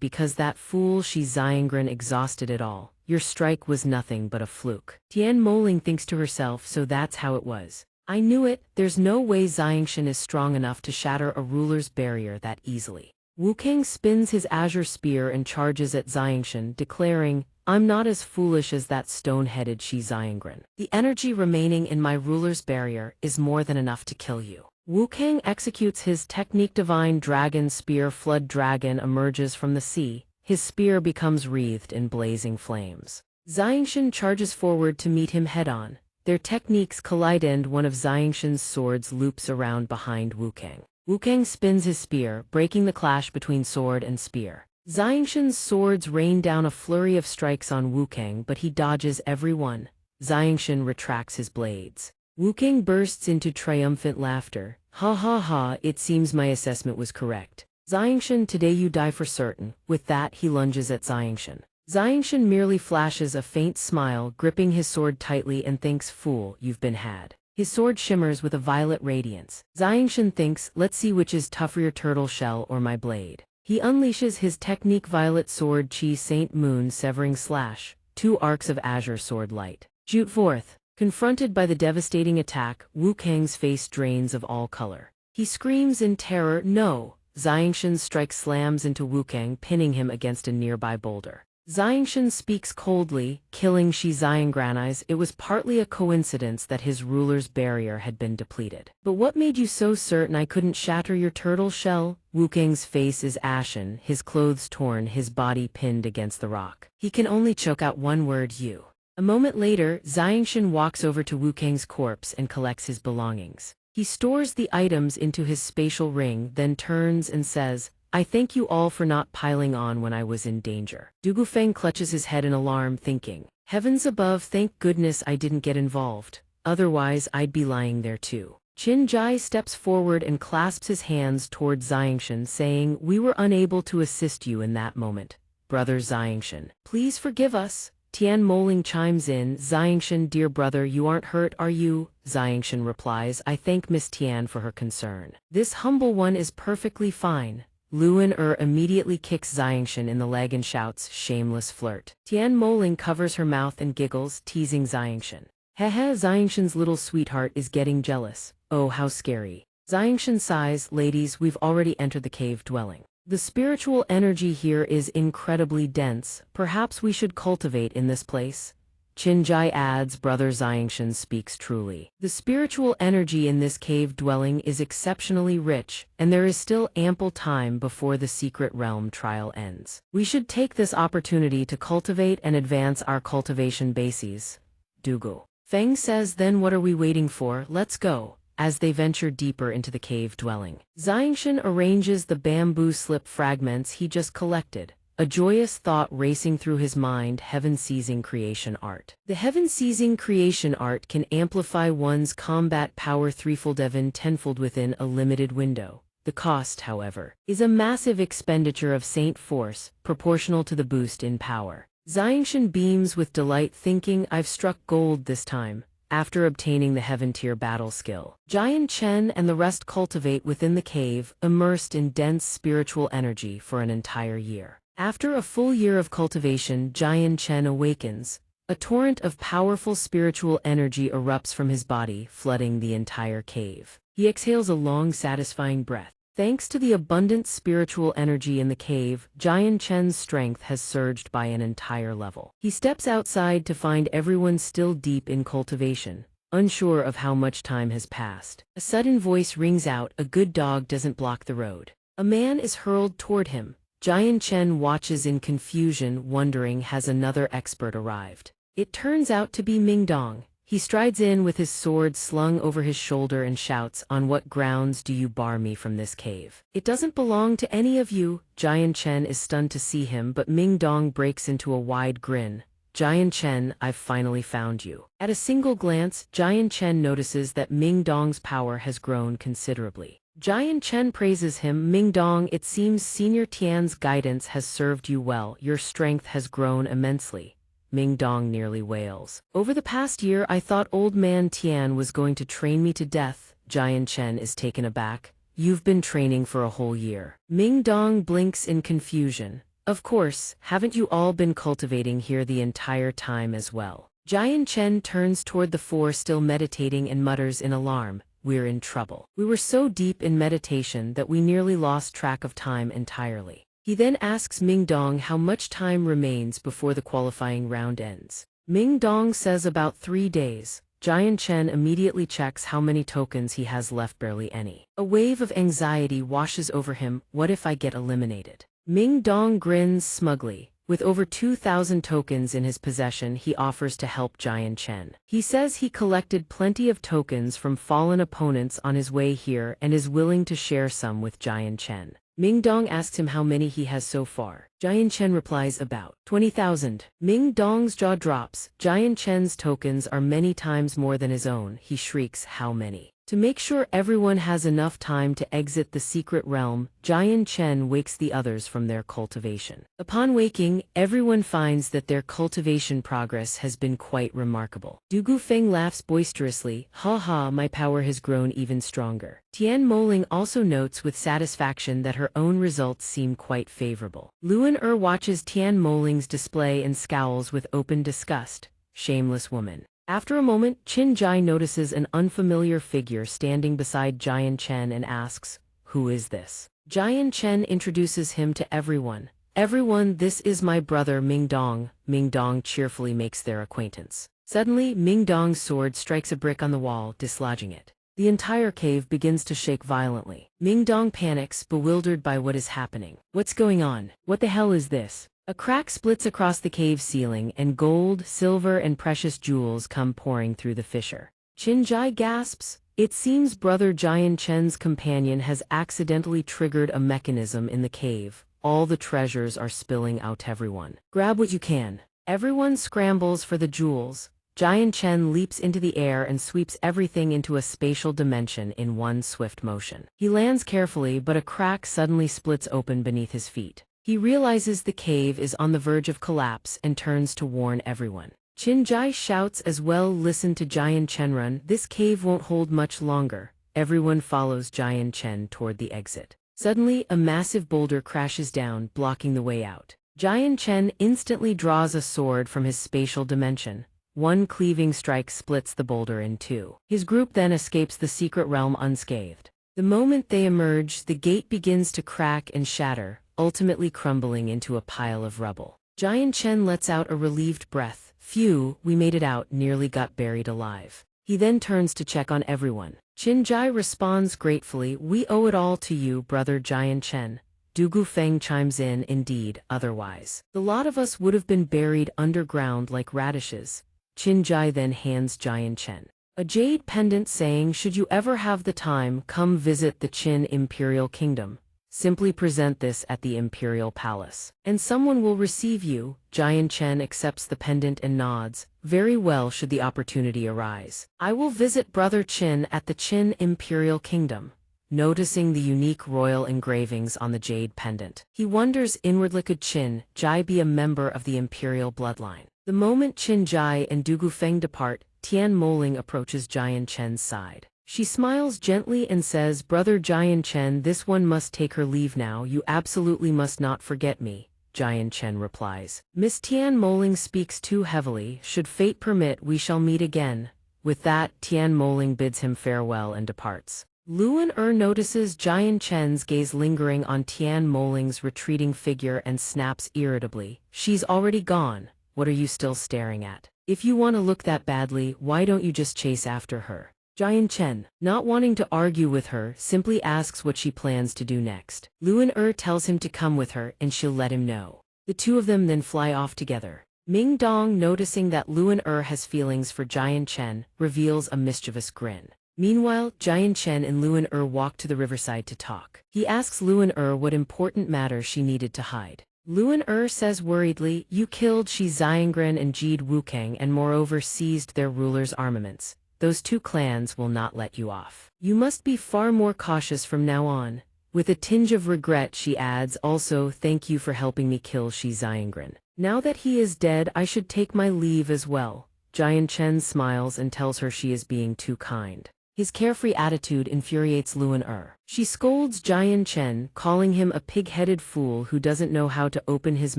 Speaker 1: because that fool Xianxia exhausted it all. Your strike was nothing but a fluke." Tian Moling thinks to herself, "So that's how it was. I knew it. There's no way Xianxia is strong enough to shatter a ruler's barrier that easily." Wuxia spins his azure spear and charges at Xianxia, declaring, "I'm not as foolish as that stone-headed Xianxia. The energy remaining in my ruler's barrier is more than enough to kill you." Wuxia executes his technique. Divine Dragon Spear. Flood Dragon emerges from the sea. His spear becomes wreathed in blazing flames. Xianxia charges forward to meet him head-on. Their techniques collide and one of Xianxia's swords loops around behind Wuxia. Wuxia spins his spear, breaking the clash between sword and spear. Xianxia's swords rain down a flurry of strikes on Wuxia, but he dodges every one. Xianxia retracts his blades. Wuxia bursts into triumphant laughter. "Ha ha ha, it seems my assessment was correct. Xianxia, today you die for certain." With that he lunges at Xianxia. Xianxia merely flashes a faint smile, gripping his sword tightly and thinks, "Fool, you've been had." His sword shimmers with a violet radiance. Xianxia thinks, "Let's see which is tougher, your turtle shell or my blade." He unleashes his technique Violet Sword Chi Saint Moon Severing Slash, 2 arcs of azure sword light. Jute forth. Confronted by the devastating attack, Wuxia's face drains of all color. He screams in terror, "No!" Xianxia's strike slams into Wuxia, pinning him against a nearby boulder. Xianxia speaks coldly, killing Shi Xiangranais. It was partly a coincidence that his ruler's barrier had been depleted. But what made you so certain I couldn't shatter your turtle shell? Wukang's face is ashen, his clothes torn, his body pinned against the rock. He can only choke out one word, you. A moment later, Xianxia walks over to Wukang's corpse and collects his belongings. He stores the items into his spatial ring, then turns and says, I thank you all for not piling on when I was in danger. Dugufeng clutches his head in alarm, thinking, heavens above, thank goodness I didn't get involved. Otherwise I'd be lying there too. Qin Jai steps forward and clasps his hands toward Xianxia, saying, we were unable to assist you in that moment. Brother Xianxia, please forgive us. Tian Moling chimes in, Xianxia, dear brother, you aren't hurt, are you? Xianxia replies, I thank Miss Tian for her concern. This humble one is perfectly fine. Luan immediately kicks Xianxia in the leg and shouts, shameless flirt. Tian Moling covers her mouth and giggles, teasing Xianxia. Hehe, Xianxia's little sweetheart is getting jealous. Oh, how scary. Xianxia sighs, ladies, we've already entered the cave dwelling. The spiritual energy here is incredibly dense. Perhaps we should cultivate in this place. Qin Jai adds, brother Xianxia speaks truly. The spiritual energy in this cave dwelling is exceptionally rich, and there is still ample time before the secret realm trial ends. We should take this opportunity to cultivate and advance our cultivation bases. Dugu Feng says, then what are we waiting for? Let's go. As they venture deeper into the cave dwelling, Xianxia arranges the bamboo slip fragments he just collected, a joyous thought racing through his mind, heaven-seizing creation art. The heaven-seizing creation art can amplify one's combat power threefold, even tenfold within a limited window. The cost, however, is a massive expenditure of saint force, proportional to the boost in power. Xianxia beams with delight, thinking, I've struck gold this time. After obtaining the heaven-tier battle skill, Jian Chen and the rest cultivate within the cave, immersed in dense spiritual energy for an entire year. After a full year of cultivation, Jian Chen awakens. A torrent of powerful spiritual energy erupts from his body, flooding the entire cave. He exhales a long, satisfying breath. Thanks to the abundant spiritual energy in the cave, Jian Chen's strength has surged by an entire level. He steps outside to find everyone still deep in cultivation, unsure of how much time has passed. A sudden voice rings out, a good dog doesn't block the road. A man is hurled toward him. Jian Chen watches in confusion, wondering, has another expert arrived? It turns out to be Ming Dong. He strides in with his sword slung over his shoulder and shouts, on what grounds do you bar me from this cave? It doesn't belong to any of you. Jian Chen is stunned to see him, but Ming Dong breaks into a wide grin. Jian Chen, I've finally found you. At a single glance, Jian Chen notices that Ming Dong's power has grown considerably. Jian Chen praises him, Ming Dong, it seems Senior Tian's guidance has served you well. Your strength has grown immensely. Ming Dong nearly wails. Over the past year I thought old man Tian was going to train me to death. Jian Chen is taken aback. You've been training for a whole year. Ming Dong blinks in confusion. Of course, haven't you all been cultivating here the entire time as well? Jian Chen turns toward the four still meditating and mutters in alarm, we're in trouble. We were so deep in meditation that we nearly lost track of time entirely. He then asks Ming Dong how much time remains before the qualifying round ends. Ming Dong says about 3 days. Jian Chen immediately checks how many tokens he has left, barely any. A wave of anxiety washes over him, what if I get eliminated? Ming Dong grins smugly. With over 2,000 tokens in his possession, he offers to help Jian Chen. He says he collected plenty of tokens from fallen opponents on his way here and is willing to share some with Jian Chen. Ming Dong asks him how many he has so far. Jian Chen replies about 20,000. Ming Dong's jaw drops. Jian Chen's tokens are many times more than his own. He shrieks, how many? To make sure everyone has enough time to exit the secret realm, Jian Chen wakes the others from their cultivation. Upon waking, everyone finds that their cultivation progress has been quite remarkable. Du Gufeng laughs boisterously, ha ha, my power has grown even stronger. Tian Moling also notes with satisfaction that her own results seem quite favorable. Luan watches Tian Moling's display and scowls with open disgust. Shameless woman. After a moment, Qin Jai notices an unfamiliar figure standing beside Jian Chen and asks, who is this? Jian Chen introduces him to everyone. Everyone, this is my brother Ming Dong. Ming Dong cheerfully makes their acquaintance. Suddenly, Ming Dong's sword strikes a brick on the wall, dislodging it. The entire cave begins to shake violently. Ming Dong panics, bewildered by what is happening. What's going on? What the hell is this? A crack splits across the cave ceiling, and gold, silver, and precious jewels come pouring through the fissure. Qinjai gasps. It seems Brother Jian Chen's companion has accidentally triggered a mechanism in the cave. All the treasures are spilling out. Everyone, grab what you can. Everyone scrambles for the jewels. Jian Chen leaps into the air and sweeps everything into a spatial dimension in one swift motion. He lands carefully, but a crack suddenly splits open beneath his feet. He realizes the cave is on the verge of collapse and turns to warn everyone. Qinjai shouts as well, listen to Jian Chen, run, this cave won't hold much longer. Everyone follows Jian Chen toward the exit. Suddenly, a massive boulder crashes down, blocking the way out. Jian Chen instantly draws a sword from his spatial dimension. One cleaving strike splits the boulder in two. His group then escapes the secret realm unscathed. The moment they emerge, the gate begins to crack and shatter, ultimately crumbling into a pile of rubble. Jian Chen lets out a relieved breath. Phew, we made it out, nearly got buried alive. He then turns to check on everyone. Qinjai responds gratefully, we owe it all to you, Brother Jian Chen. Du Gufeng chimes in, indeed, otherwise the lot of us would have been buried underground like radishes. Qinjai then hands Jian Chen a jade pendant, saying, should you ever have the time, come visit the Qin Imperial Kingdom. Simply present this at the Imperial Palace, and someone will receive you. Jian Chen accepts the pendant and nods. Very well, should the opportunity arise. I will visit Brother Qin at the Qin Imperial Kingdom. Noticing the unique royal engravings on the jade pendant, he wonders inwardly, could Qinjai be a member of the imperial bloodline? The moment Qinjai and Du Gufeng depart, Tian Moling approaches Jian Chen's side. She smiles gently and says, Brother Jian Chen, this one must take her leave now. You absolutely must not forget me. Jian Chen replies. Miss Tian Moling speaks too heavily. Should fate permit, we shall meet again. With that, Tian Moling bids him farewell and departs. Luan notices Jian Chen's gaze lingering on Tian Moling's retreating figure and snaps irritably. She's already gone. What are you still staring at? If you want to look that badly, why don't you just chase after her? Jian Chen, not wanting to argue with her, simply asks what she plans to do next. Luan tells him to come with her and she'll let him know. The two of them then fly off together. Ming Dong, noticing that Luan has feelings for Jian Chen, reveals a mischievous grin. Meanwhile, Jian Chen and Luan walk to the riverside to talk. He asks Luan what important matter she needed to hide. Luan says worriedly, you killed Shi Xiangren and Jide Wukang and moreover seized their rulers' armaments. Those two clans will not let you off. You must be far more cautious from now on. With a tinge of regret, she adds, also, thank you for helping me kill Shi Xiangren. Now that he is dead, I should take my leave as well. Jian Chen smiles and tells her she is being too kind. His carefree attitude infuriates Luan. She scolds Jian Chen, calling him a pig-headed fool who doesn't know how to open his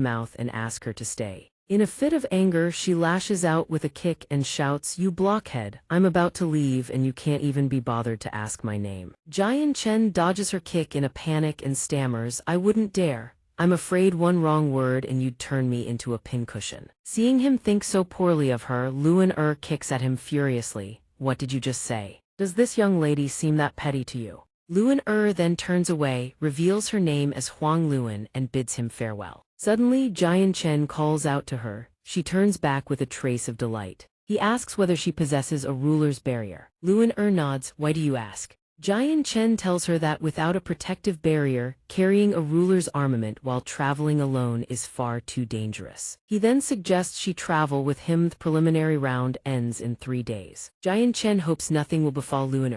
Speaker 1: mouth, and asks her to stay. In a fit of anger, she lashes out with a kick and shouts, you blockhead, I'm about to leave and you can't even be bothered to ask my name. Jian Chen dodges her kick in a panic and stammers, I wouldn't dare. I'm afraid one wrong word and you'd turn me into a pincushion. Seeing him think so poorly of her, Luan kicks at him furiously. What did you just say? Does this young lady seem that petty to you? Luan then turns away, reveals her name as Huang Luan, and bids him farewell. Suddenly, Jian Chen calls out to her. She turns back with a trace of delight. He asks whether she possesses a ruler's barrier. Luan nods. Why do you ask? Jian Chen tells her that without a protective barrier, carrying a ruler's armament while traveling alone is far too dangerous. He then suggests she travel with him. The preliminary round ends in 3 days. Jian Chen hopes nothing will befall Luan.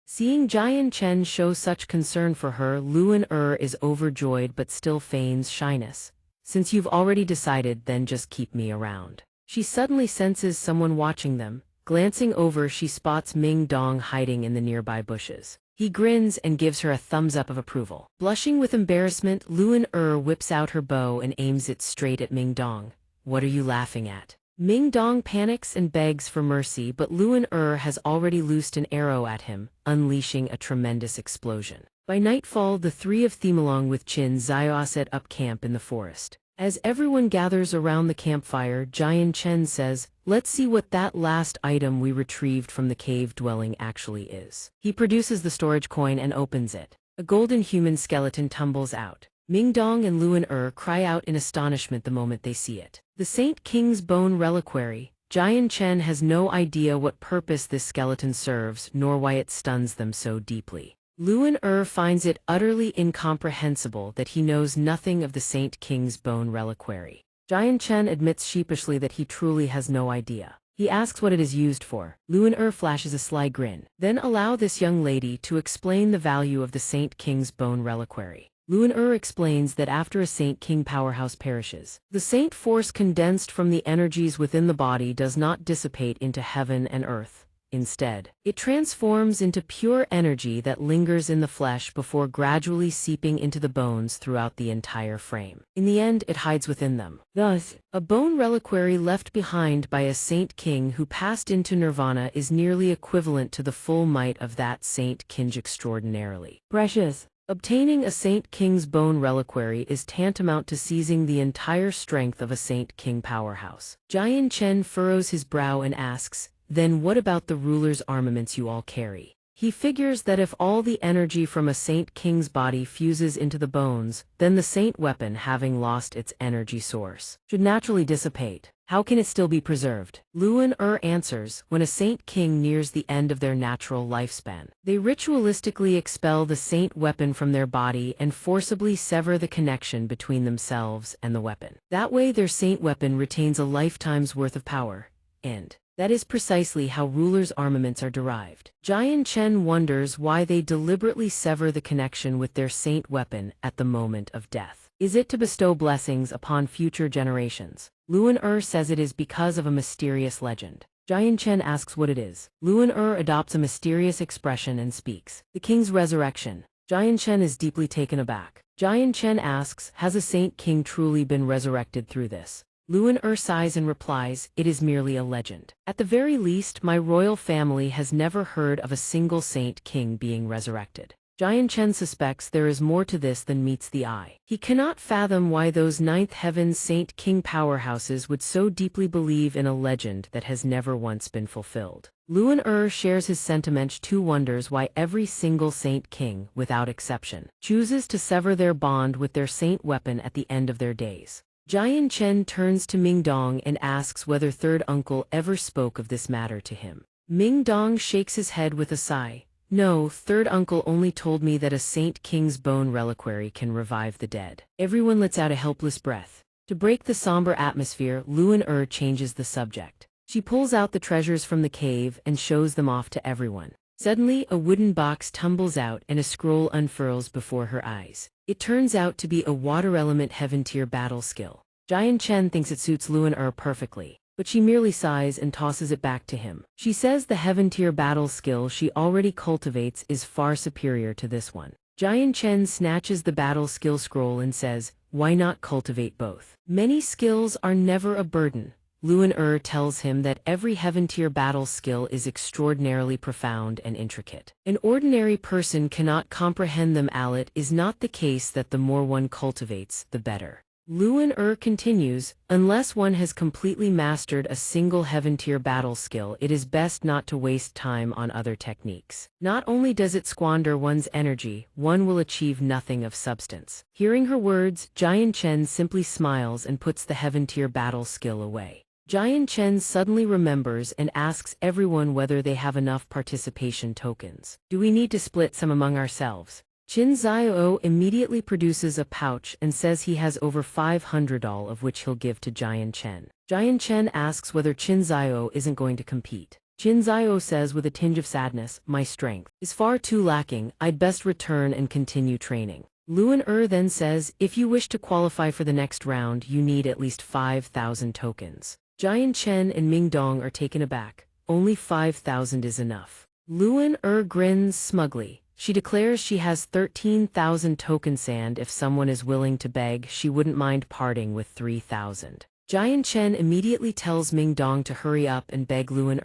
Speaker 1: Seeing Jian Chen show such concern for her, Luan is overjoyed but still feigns shyness. Since you've already decided, then just keep me around. She suddenly senses someone watching them. Glancing over, she spots Ming Dong hiding in the nearby bushes. He grins and gives her a thumbs up of approval. Blushing with embarrassment, Luan whips out her bow and aims it straight at Ming Dong. What are you laughing at? Ming Dong panics and begs for mercy, but Luan has already loosed an arrow at him, unleashing a tremendous explosion. By nightfall, the three of them along with xianxia set up camp in the forest. As everyone gathers around the campfire, Jian Chen says, "Let's see what that last item we retrieved from the cave dwelling actually is." He produces the storage coin and opens it. A golden human skeleton tumbles out. Mingdong and Luan cry out in astonishment the moment they see it. The Saint King's bone reliquary. Jian Chen has no idea what purpose this skeleton serves, nor why it stuns them so deeply. Luan finds it utterly incomprehensible that he knows nothing of the Saint King's bone reliquary. Jian Chen admits sheepishly that he truly has no idea. He asks what it is used for. Luan flashes a sly grin. "Then allow this young lady to explain the value of the Saint King's bone reliquary." Luan explains that after a Saint King powerhouse perishes, the saint force condensed from the energies within the body does not dissipate into heaven and earth. Instead, it transforms into pure energy that lingers in the flesh before gradually seeping into the bones throughout the entire frame. In the end, it hides within them. Thus, a bone reliquary left behind by a Saint King who passed into nirvana is nearly equivalent to the full might of that Saint King extraordinarily precious. Obtaining a Saint King's bone reliquary is tantamount to seizing the entire strength of a Saint King powerhouse. Jian Chen furrows his brow and asks, "Then what about the ruler's armaments you all carry?" He figures that if all the energy from a Saint King's body fuses into the bones, then the saint weapon, having lost its energy source, should naturally dissipate. How can it still be preserved? Luan answers, when a Saint King nears the end of their natural lifespan, they ritualistically expel the saint weapon from their body and forcibly sever the connection between themselves and the weapon. That way their saint weapon retains a lifetime's worth of power, and that is precisely how rulers' armaments are derived. Jian Chen wonders why they deliberately sever the connection with their saint weapon at the moment of death. Is it to bestow blessings upon future generations? Luan says it is because of a mysterious legend. Jian Chen asks what it is. Luan adopts a mysterious expression and speaks. "The king's resurrection." Jian Chen is deeply taken aback. Jian Chen asks, "Has a Saint King truly been resurrected through this?" Luan sighs and replies, "It is merely a legend. At the very least, my royal family has never heard of a single Saint King being resurrected." Jian Chen suspects there is more to this than meets the eye. He cannot fathom why those ninth heaven Saint King powerhouses would so deeply believe in a legend that has never once been fulfilled. Luan shares his sentiment too, wonders why every single Saint King, without exception, chooses to sever their bond with their saint weapon at the end of their days. Jian Chen turns to Mingdong and asks whether third uncle ever spoke of this matter to him. Mingdong shakes his head with a sigh. "No, third uncle only told me that a Saint King's bone reliquary can revive the dead." Everyone lets out a helpless breath. To break the somber atmosphere, Luan changes the subject. She pulls out the treasures from the cave and shows them off to everyone. Suddenly, a wooden box tumbles out and a scroll unfurls before her eyes. It turns out to be a water element heaven tier battle skill. Jian Chen thinks it suits Luan perfectly, but she merely sighs and tosses it back to him. She says the heaven tier battle skill she already cultivates is far superior to this one. Jian Chen snatches the battle skill scroll and says, "Why not cultivate both? Many skills are never a burden." Luan tells him that every heaven tier battle skill is extraordinarily profound and intricate. An ordinary person cannot comprehend them. It is not the case that the more one cultivates, the better. Luan continues, "Unless one has completely mastered a single heaven tier battle skill, it is best not to waste time on other techniques. Not only does it squander one's energy, one will achieve nothing of substance." Hearing her words, Jian Chen simply smiles and puts the heaven tier battle skill away. Jian Chen suddenly remembers and asks everyone whether they have enough participation tokens. "Do we need to split some among ourselves?" Qin Zio immediately produces a pouch and says he has over 500, all of which he'll give to Jian Chen. Jian Chen asks whether Qin Zio isn't going to compete. Qin Zio says with a tinge of sadness, "My strength is far too lacking, I'd best return and continue training." Luan then says, "If you wish to qualify for the next round, you need at least 5,000 tokens. Jian Chen and Mingdong are taken aback. Only 5,000 is enough. Luan grins smugly. She declares she has 13,000 tokens and if someone is willing to beg, she wouldn't mind parting with 3,000. Jian Chen immediately tells Mingdong to hurry up and beg Luan.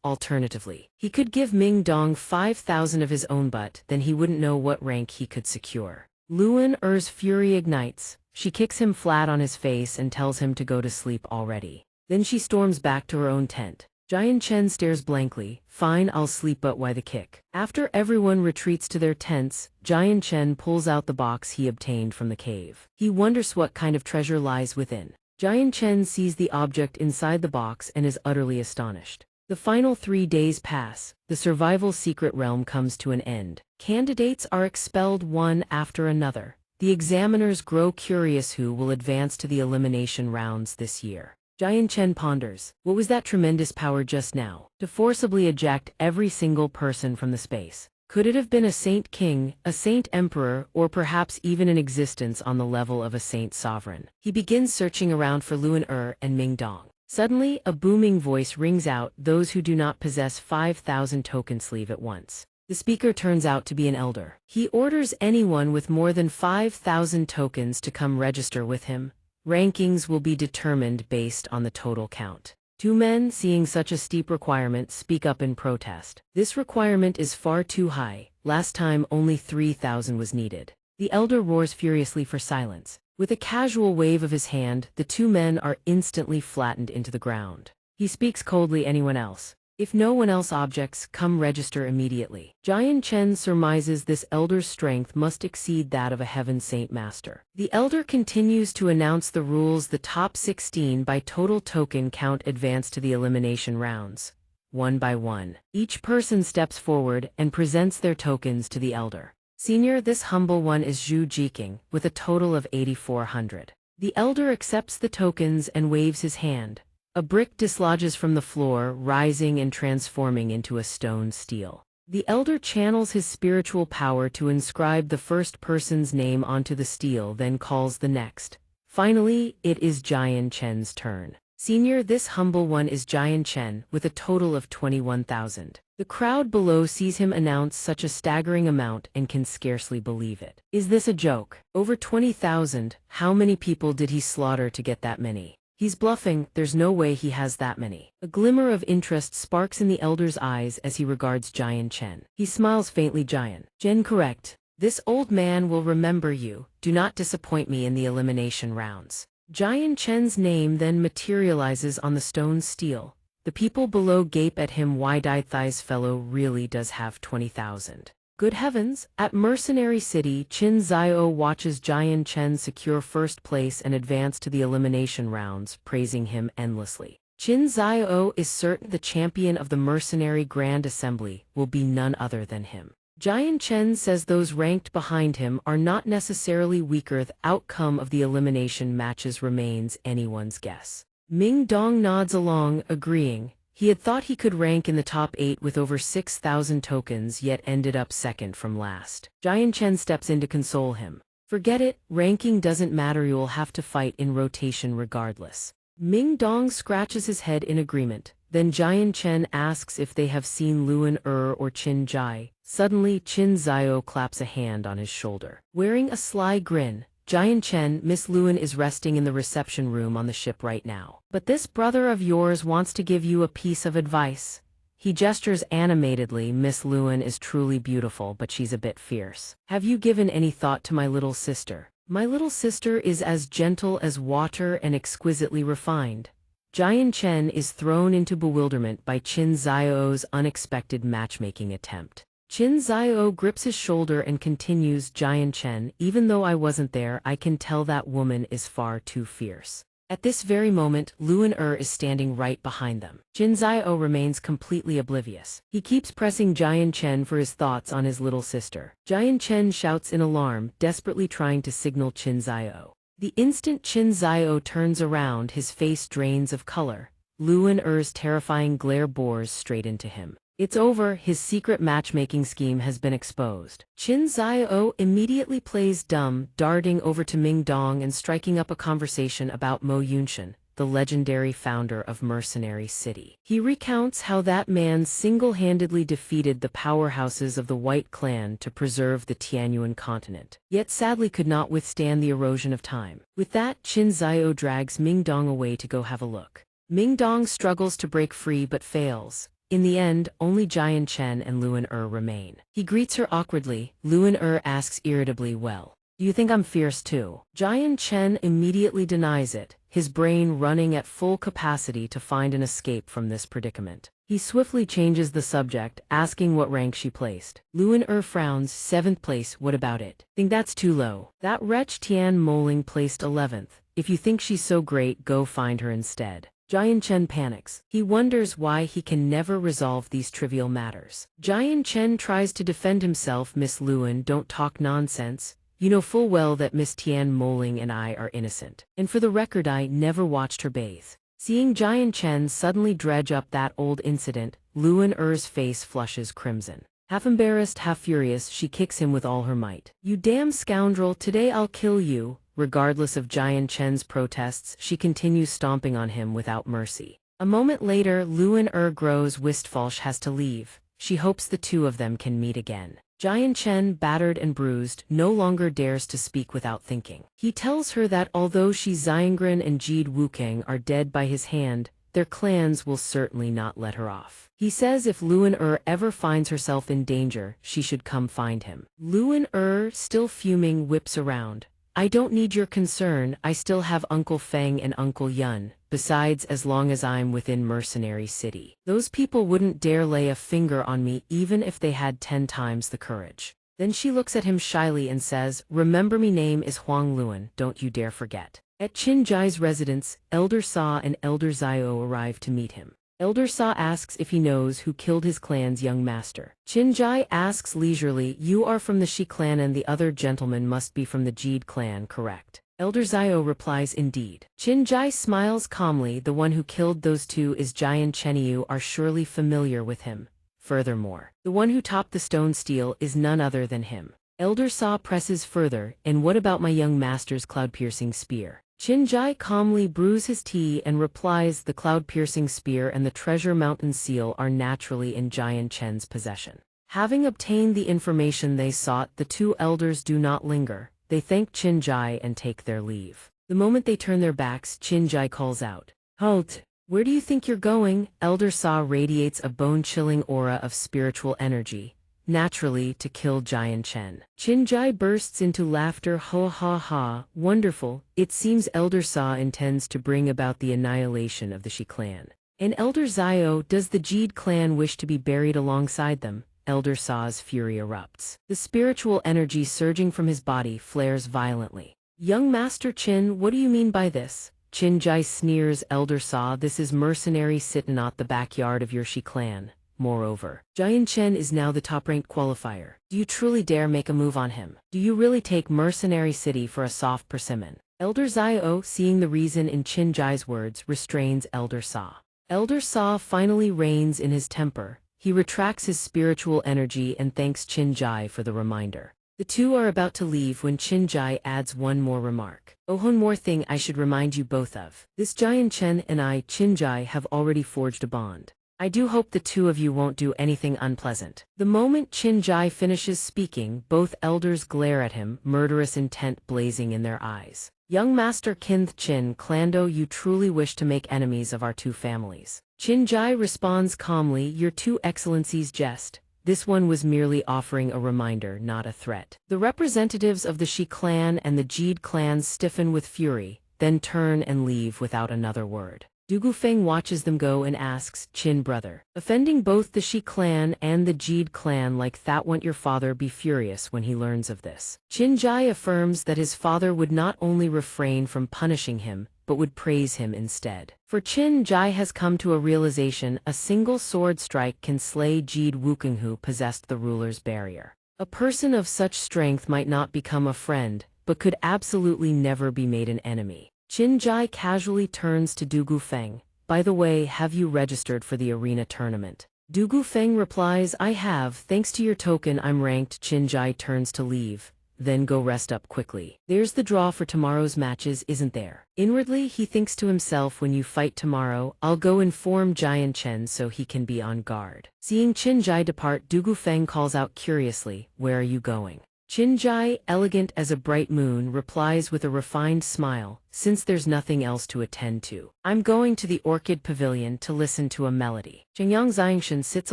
Speaker 1: Alternatively, he could give Ming Dong 5,000 of his own, but then he wouldn't know what rank he could secure. Luan Er's fury ignites. She kicks him flat on his face and tells him to go to sleep already. Then she storms back to her own tent. Jian Chen stares blankly. Fine, I'll sleep, but why the kick? After everyone retreats to their tents, Jian Chen pulls out the box he obtained from the cave. He wonders what kind of treasure lies within. Jian Chen sees the object inside the box and is utterly astonished. The final 3 days pass. The survival secret realm comes to an end. Candidates are expelled one after another. The examiners grow curious who will advance to the elimination rounds this year. Jian Chen ponders, what was that tremendous power just now, to forcibly eject every single person from the space? Could it have been a saint king, a saint emperor, or perhaps even an existence on the level of a saint sovereign? He begins searching around for Luan Er and Ming Dong. Suddenly, a booming voice rings out, those who do not possess 5,000 tokens leave at once. The speaker turns out to be an elder. He orders anyone with more than 5,000 tokens to come register with him. Rankings will be determined based on the total count. 2 men, seeing such a steep requirement, speak up in protest. This requirement is far too high. Last time only 3,000 was needed. The elder roars furiously for silence. With a casual wave of his hand, the 2 men are instantly flattened into the ground. He speaks coldly, anyone else? If no one else objects, come register immediately. Jian Chen surmises this elder's strength must exceed that of a heaven saint master. The elder continues to announce the rules. The top 16 by total token count advance to the elimination rounds. One by one, each person steps forward and presents their tokens to the elder. Senior, this humble one is Zhu Jiking, with a total of 8,400. The elder accepts the tokens and waves his hand. A brick dislodges from the floor, rising and transforming into a stone steel. The elder channels his spiritual power to inscribe the first person's name onto the steel, then calls the next. Finally, it is Jian Chen's turn. Senior, this humble one is Jian Chen, with a total of 21,000. The crowd below sees him announce such a staggering amount and can scarcely believe it. Is this a joke? Over 20,000, how many people did he slaughter to get that many? He's bluffing, there's no way he has that many. A glimmer of interest sparks in the elder's eyes as he regards Jian Chen. He smiles faintly. Jian Chen, correct. This old man will remember you. Do not disappoint me in the elimination rounds. Jian Chen's name then materializes on the stone steel. The people below gape at him. Wide-eyed. This fellow really does have 20,000. Good heavens! At Mercenary City, Qin Zio watches Jian Chen secure first place and advance to the elimination rounds, praising him endlessly. Qin Zio is certain the champion of the Mercenary Grand Assembly will be none other than him. Jian Chen says those ranked behind him are not necessarily weaker. The outcome of the elimination matches remains anyone's guess. Ming Dong nods along, agreeing. He had thought he could rank in the top 8 with over 6,000 tokens, yet ended up second from last. Jian Chen steps in to console him. Forget it, ranking doesn't matter, you'll have to fight in rotation regardless. Ming Dong scratches his head in agreement. Then Jian Chen asks if they have seen Luan Er or Qin Jai. Suddenly, Qin Zio claps a hand on his shoulder. Wearing a sly grin, Jian Chen, Miss Luan is resting in the reception room on the ship right now. But this brother of yours wants to give you a piece of advice. He gestures animatedly. Miss Luan is truly beautiful, but she's a bit fierce. Have you given any thought to my little sister? My little sister is as gentle as water and exquisitely refined. Jian Chen is thrown into bewilderment by Qin Zio's unexpected matchmaking attempt. Qin Zio grips his shoulder and continues, Jian Chen, even though I wasn't there, I can tell that woman is far too fierce. At this very moment, Luan Er is standing right behind them. Qin Zio remains completely oblivious. He keeps pressing Jian Chen for his thoughts on his little sister. Jian Chen shouts in alarm, desperately trying to signal Qin Zio. The instant Qin Zio turns around, his face drains of color. Luan Er's terrifying glare bores straight into him. It's over, his secret matchmaking scheme has been exposed. Qin Zio immediately plays dumb, darting over to Ming Dong and striking up a conversation about Mo Yunshan, the legendary founder of Mercenary City. He recounts how that man single-handedly defeated the powerhouses of the White Clan to preserve the Tianyuan continent, yet sadly could not withstand the erosion of time. With that, Qin Zio drags Ming Dong away to go have a look. Ming Dong struggles to break free but fails. In the end, only Jian Chen and Luan remain. He greets her awkwardly. Luan asks irritably, well, do you think I'm fierce too? Jian Chen immediately denies it, his brain running at full capacity to find an escape from this predicament. He swiftly changes the subject, asking what rank she placed. Luan frowns. 7th place, what about it? Think that's too low. That wretch Tian Moling placed 11th. If you think she's so great, go find her instead. Jian Chen panics. He wonders why he can never resolve these trivial matters. Jian Chen tries to defend himself. Miss Luan, don't talk nonsense. You know full well that Miss Tian Moling and I are innocent. And for the record, I never watched her bathe. Seeing Jian Chen suddenly dredge up that old incident, Luan face flushes crimson. Half embarrassed, half furious, she kicks him with all her might. You damn scoundrel, today I'll kill you. Regardless of Jian Chen's protests, she continues stomping on him without mercy. A moment later, Luan grows wistful. She has to leave. She hopes the two of them can meet again. Jian Chen, battered and bruised, no longer dares to speak without thinking. He tells her that although Shi Xiangren and Jide Wukang are dead by his hand, their clans will certainly not let her off. He says if Luan ever finds herself in danger, she should come find him. Luan still fuming, whips around. I don't need your concern, I still have Uncle Feng and Uncle Yun. Besides, as long as I'm within Mercenary City, those people wouldn't dare lay a finger on me even if they had 10 times the courage. Then she looks at him shyly and says, remember me name is Huang Luan, don't you dare forget. At Qin Jai's residence, Elder Sa and Elder Zio arrive to meet him. Elder Sa asks if he knows who killed his clan's young master. Qin Jai asks leisurely, you are from the Shi clan and the other gentleman must be from the Jide clan, correct? Elder Zio replies, indeed. Qin Jai smiles calmly, the one who killed those two is Jian Chen. You are surely familiar with him. Furthermore, the one who topped the stone steel is none other than him. Elder Sa presses further, and what about my young master's cloud-piercing spear? Qin Jai calmly brews his tea and replies, the cloud-piercing spear and the treasure mountain seal are naturally in Jian Chen's possession. Having obtained the information they sought, the two elders do not linger. They thank Qin Jai and take their leave. The moment they turn their backs, Qin Jai calls out, halt! Where do you think you're going? Elder Sa radiates a bone-chilling aura of spiritual energy. Naturally, to kill Jian Chen. Qin Jai bursts into laughter. Ha ha ha, wonderful. It seems Elder Sa intends to bring about the annihilation of the Shi clan. And Elder Zio, does the Jide clan wish to be buried alongside them? Elder Sa's fury erupts. The spiritual energy surging from his body flares violently. Young Master Qin, what do you mean by this? Qin Jai sneers. Elder Sa, this is mercenary sit, not the backyard of your Shi clan. Moreover, Jian Chen is now the top-ranked qualifier. Do you truly dare make a move on him? Do you really take Mercenary City for a soft persimmon? Elder Zio, seeing the reason in Qin Jai's words, restrains Elder Sa. Elder Sa finally reins in his temper. He retracts his spiritual energy and thanks Qin Jai for the reminder. The two are about to leave when Qin Jai adds one more remark. Oh, one more thing I should remind you both of. This Jian Chen and I, Qin Jai, have already forged a bond. I do hope the two of you won't do anything unpleasant. The moment Qin Jai finishes speaking, both elders glare at him, murderous intent blazing in their eyes. Young Master Kinth Qin Clando, you truly wish to make enemies of our two families. Qin Jai responds calmly, your two excellencies jest. This one was merely offering a reminder, not a threat. The representatives of the Shi clan and the Jide clans stiffen with fury, then turn and leave without another word. Du Feng watches them go and asks, Qin brother, offending both the Shi clan and the Jide clan like that, won't your father be furious when he learns of this? Qin Jai affirms that his father would not only refrain from punishing him, but would praise him instead. For Qin Jai has come to a realization, a single sword strike can slay Jide Wukang, who possessed the ruler's barrier. A person of such strength might not become a friend, but could absolutely never be made an enemy. Qin Jai casually turns to Du Feng. By the way, have you registered for the arena tournament? Du Feng replies, I have, thanks to your token I'm ranked. Qin Jai turns to leave. Then go rest up quickly. There's the draw for tomorrow's matches, isn't there? Inwardly, he thinks to himself, when you fight tomorrow, I'll go inform Jian Chen so he can be on guard. Seeing Qin Jai depart, Du Feng calls out curiously, where are you going? Chinjai, elegant as a bright moon, replies with a refined smile, since there's nothing else to attend to. I'm going to the orchid pavilion to listen to a melody. Changyang Xianxia sits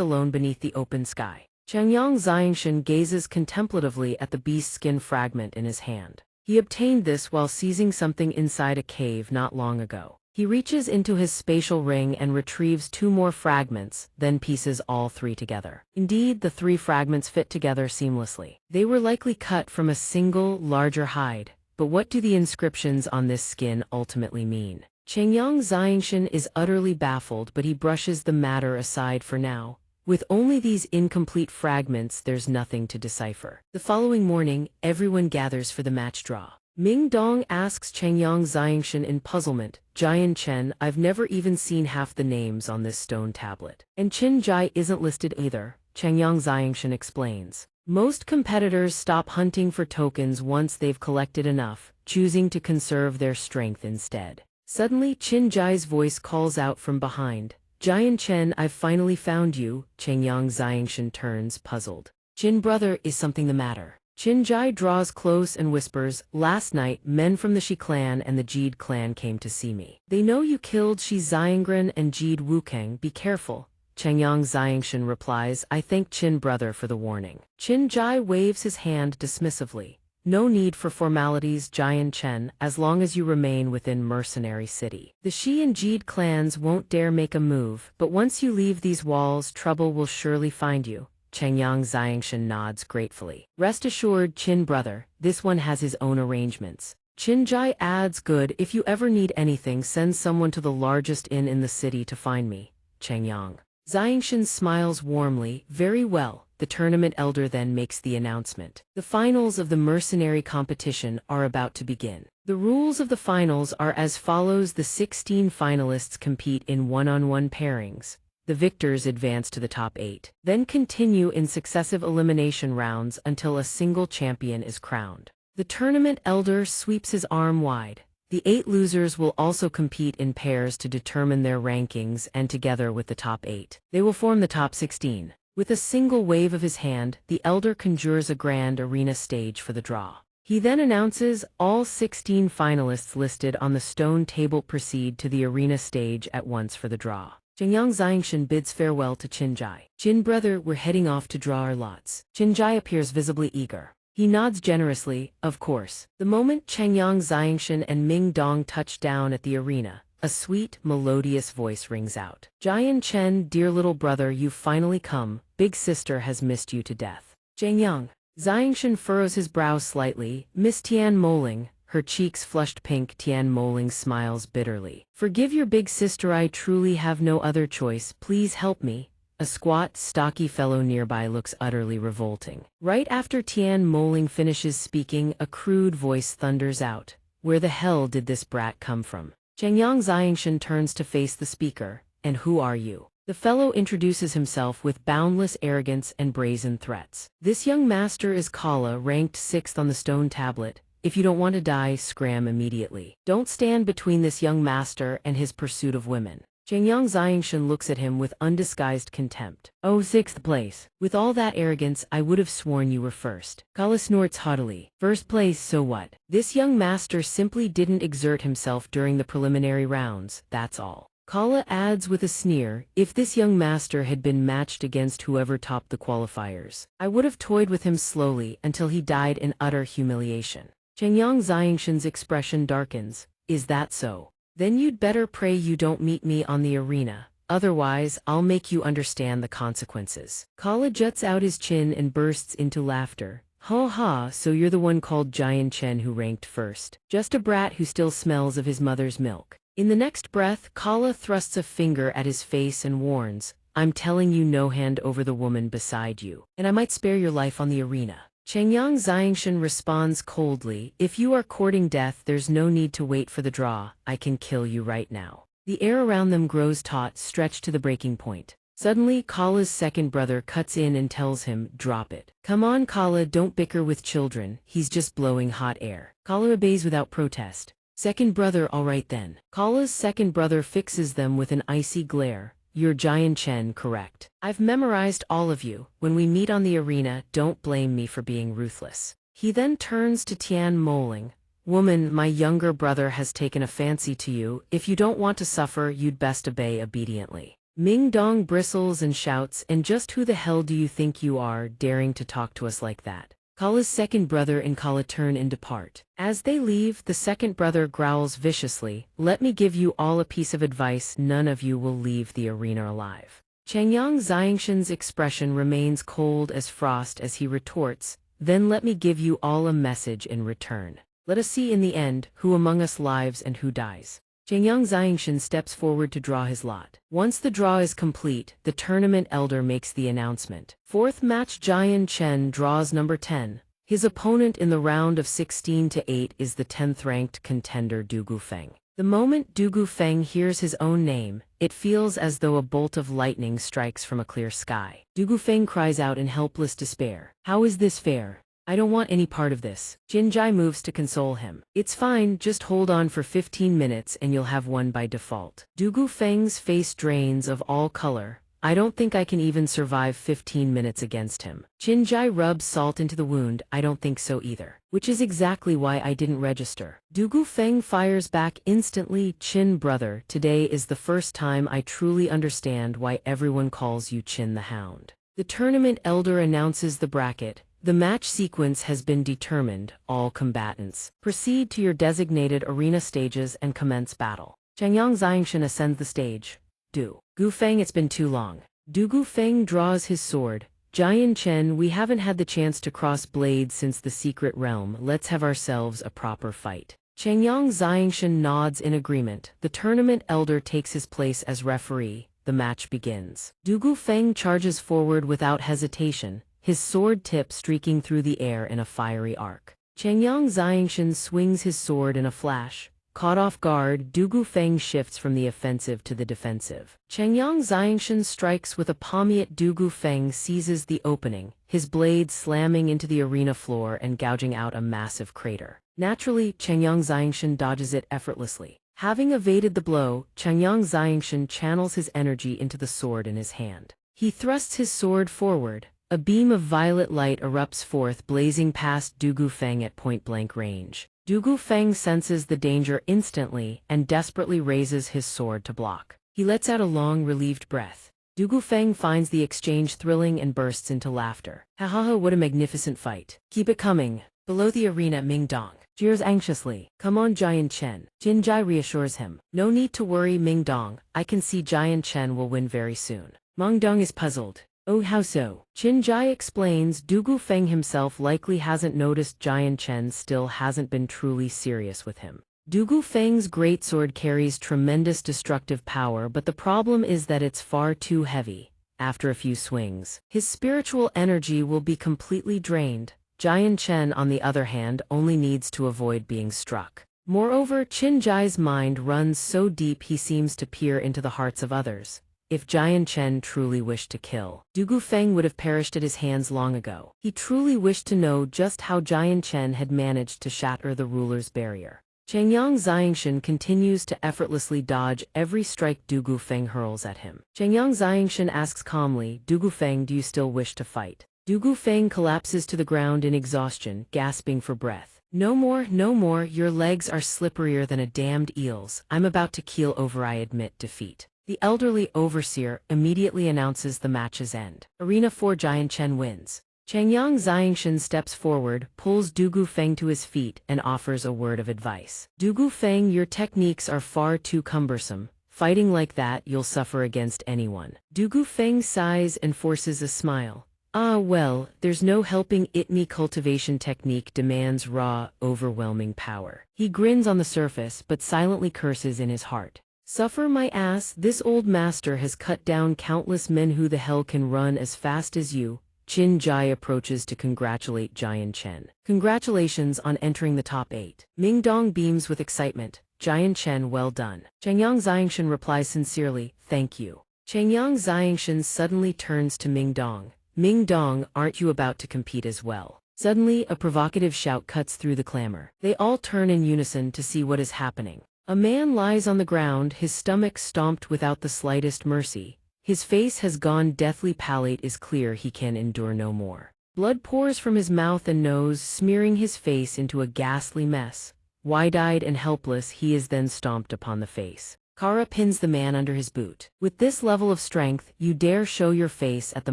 Speaker 1: alone beneath the open sky. Changyang Xianxia gazes contemplatively at the beast skin fragment in his hand. He obtained this while seizing something inside a cave not long ago. He reaches into his spatial ring and retrieves 2 more fragments, then pieces all 3 together. Indeed, the 3 fragments fit together seamlessly. They were likely cut from a single, larger hide. But what do the inscriptions on this skin ultimately mean? Changyang Xianxia is utterly baffled, but he brushes the matter aside for now. With only these incomplete fragments, there's nothing to decipher. The following morning, everyone gathers for the match draw. Ming Dong asks Changyang Xianxia in puzzlement, Jian Chen, I've never even seen half the names on this stone tablet. And Qin Jai isn't listed either, Changyang Xianxia explains. Most competitors stop hunting for tokens once they've collected enough, choosing to conserve their strength instead. Suddenly Qin Jai's voice calls out from behind, Jian Chen, I've finally found you. Changyang Xianxia turns, puzzled. Qin brother, is something the matter? Qin Jai draws close and whispers, last night, men from the Shi clan and the Jide clan came to see me. They know you killed Shi Xiangren and Jide Wukang, be careful. Changyang Xianxia replies, I thank Qin brother for the warning. Qin Jai waves his hand dismissively. No need for formalities, Jian Chen, as long as you remain within Mercenary City. The Shi and Jide clans won't dare make a move, but once you leave these walls, trouble will surely find you. Changyang Xianxia nods gratefully. Rest assured, Qin brother, this one has his own arrangements. Qin Jai adds, good, if you ever need anything, send someone to the largest inn in the city to find me. Changyang Xianxia smiles warmly, very well. The tournament elder then makes the announcement. The finals of the mercenary competition are about to begin. The rules of the finals are as follows: the 16 finalists compete in one-on-one pairings. The victors advance to the top 8, then continue in successive elimination rounds until a single champion is crowned. The tournament elder sweeps his arm wide. The 8 losers will also compete in pairs to determine their rankings, and together with the top 8, they will form the top 16. With a single wave of his hand, the elder conjures a grand arena stage for the draw. He then announces, all 16 finalists listed on the stone table proceed to the arena stage at once for the draw. Changyang Xianxia bids farewell to Qin Jai. Qin brother, we're heading off to draw our lots. Qin Jai appears visibly eager. He nods generously, of course. The moment Changyang Xianxia and Ming Dong touch down at the arena, a sweet, melodious voice rings out. Jian Chen, dear little brother, you've finally come. Big sister has missed you to death. Changyang Xianxia furrows his brow slightly. Miss Tian Moling, her cheeks flushed pink. Tian Moling smiles bitterly. Forgive your big sister, I truly have no other choice. Please help me. A squat, stocky fellow nearby looks utterly revolting. Right after Tian Moling finishes speaking, a crude voice thunders out. Where the hell did this brat come from? Changyang Xianxia turns to face the speaker. And who are you? The fellow introduces himself with boundless arrogance and brazen threats. This young master is Kala, ranked 6th on the stone tablet. If you don't want to die, scram immediately. Don't stand between this young master and his pursuit of women. Changyang Xianxia looks at him with undisguised contempt. Oh, 6th place. With all that arrogance, I would have sworn you were first. Kala snorts haughtily. First place, so what? This young master simply didn't exert himself during the preliminary rounds, that's all. Kala adds with a sneer, if this young master had been matched against whoever topped the qualifiers, I would have toyed with him slowly until he died in utter humiliation. Changyang Xianxia's expression darkens. Is that so? Then you'd better pray you don't meet me on the arena, otherwise I'll make you understand the consequences. Kala juts out his chin and bursts into laughter. Ha ha, so you're the one called Jian Chen who ranked first. Just a brat who still smells of his mother's milk. In the next breath, Kala thrusts a finger at his face and warns, I'm telling you, no hand over the woman beside you, and I might spare your life on the arena. Changyang Xianxia responds coldly, if you are courting death, there's no need to wait for the draw, I can kill you right now. The air around them grows taut, stretched to the breaking point. Suddenly, Kala's second brother cuts in and tells him, drop it. Come on Kala, don't bicker with children, he's just blowing hot air. Kala obeys without protest. Second brother, all right then. Kala's second brother fixes them with an icy glare. You're Jian Chen, correct? I've memorized all of you. When we meet on the arena, don't blame me for being ruthless. He then turns to Tian Moling. Woman, my younger brother has taken a fancy to you. If you don't want to suffer, you'd best obey obediently. Ming Dong bristles and shouts, and just who the hell do you think you are, daring to talk to us like that? Kala's second brother and Kala turn and depart. As they leave, the second brother growls viciously, let me give you all a piece of advice, none of you will leave the arena alive. Changyang Xianxian's expression remains cold as frost as he retorts, then let me give you all a message in return. Let us see in the end, who among us lives and who dies. Changyang Xianxian steps forward to draw his lot. Once the draw is complete, the tournament elder makes the announcement. Fourth match, Jian Chen draws number 10. His opponent in the round of 16-8 is the 10th-ranked contender Du Gufeng. The moment Du Gufeng hears his own name, it feels as though a bolt of lightning strikes from a clear sky. Du Gufeng cries out in helpless despair. How is this fair? I don't want any part of this. Jinjai moves to console him. It's fine, just hold on for 15 minutes and you'll have won by default. Du Gufeng's face drains of all color. I don't think I can even survive 15 minutes against him. Jinjai rubs salt into the wound. I don't think so either. Which is exactly why I didn't register. Du Gufeng fires back instantly. Chin brother, today is the first time I truly understand why everyone calls you Chin the Hound. The tournament elder announces the bracket. The match sequence has been determined. All combatants proceed to your designated arena stages and commence battle. Changyang Xianxian ascends the stage. Du Gufeng, it's been too long. Du Gufeng draws his sword. Jian Chen, we haven't had the chance to cross blades since the secret realm. Let's have ourselves a proper fight. Changyang Xianxian nods in agreement. The tournament elder takes his place as referee. The match begins. Du Gufeng charges forward without hesitation, his sword tip streaking through the air in a fiery arc. Changyang Xianxian swings his sword in a flash. Caught off guard, Du Gufeng shifts from the offensive to the defensive. Changyang Xianxian strikes with a pommier. Du Gufeng seizes the opening, his blade slamming into the arena floor and gouging out a massive crater. Naturally, Changyang Xianxian dodges it effortlessly. Having evaded the blow, Changyang Xianxian channels his energy into the sword in his hand. He thrusts his sword forward. A beam of violet light erupts forth, blazing past Du Gufeng at point-blank range. Du Gufeng senses the danger instantly and desperately raises his sword to block. He lets out a long, relieved breath. Du Gufeng finds the exchange thrilling and bursts into laughter. Ha ha ha, what a magnificent fight. Keep it coming. Below the arena, Ming Dong jeers anxiously. Come on, Jian Chen. Jinjai reassures him. No need to worry, Ming Dong. I can see Jian Chen will win very soon. Ming Dong is puzzled. Oh, how so? Jinjai explains. Du Gufeng himself likely hasn't noticed Jian Chen still hasn't been truly serious with him. Du Gufeng's greatsword carries tremendous destructive power, but the problem is that it's far too heavy. After a few swings, his spiritual energy will be completely drained. Jian Chen, on the other hand, only needs to avoid being struck. Moreover, Jinjai's mind runs so deep he seems to peer into the hearts of others. If Jian Chen truly wished to kill, Du Gufeng would have perished at his hands long ago. He truly wished to know just how Jian Chen had managed to shatter the ruler's barrier. Changyang Xianxian continues to effortlessly dodge every strike Du Gufeng hurls at him. Changyang Xianxian asks calmly, Du Gufeng, do you still wish to fight? Du Gufeng collapses to the ground in exhaustion, gasping for breath. No more, no more, your legs are slipperier than a damned eel's. I'm about to keel over, I admit defeat. The elderly overseer immediately announces the match's end. Arena 4, Jian Chen wins. Changyang Xianxian steps forward, pulls Du Gufeng to his feet, and offers a word of advice. Du Gufeng, your techniques are far too cumbersome. Fighting like that, you'll suffer against anyone. Du Gufeng sighs and forces a smile. Ah well, there's no helping it, me cultivation technique demands raw, overwhelming power. He grins on the surface, but silently curses in his heart. Suffer my ass, this old master has cut down countless men. Who the hell can run as fast as you? Qin Jai approaches to congratulate Jian Chen. Congratulations on entering the top 8. Ming Dong beams with excitement. Jian Chen, well done. Changyang Xianxian replies sincerely, thank you. Changyang Xianxian suddenly turns to Ming Dong. Ming Dong, aren't you about to compete as well? Suddenly, a provocative shout cuts through the clamor. They all turn in unison to see what is happening. A man lies on the ground, his stomach stomped without the slightest mercy. His face has gone deathly pallid. It is clear he can endure no more. Blood pours from his mouth and nose, smearing his face into a ghastly mess. Wide-eyed and helpless, he is then stomped upon the face. Kara pins the man under his boot. With this level of strength, you dare show your face at the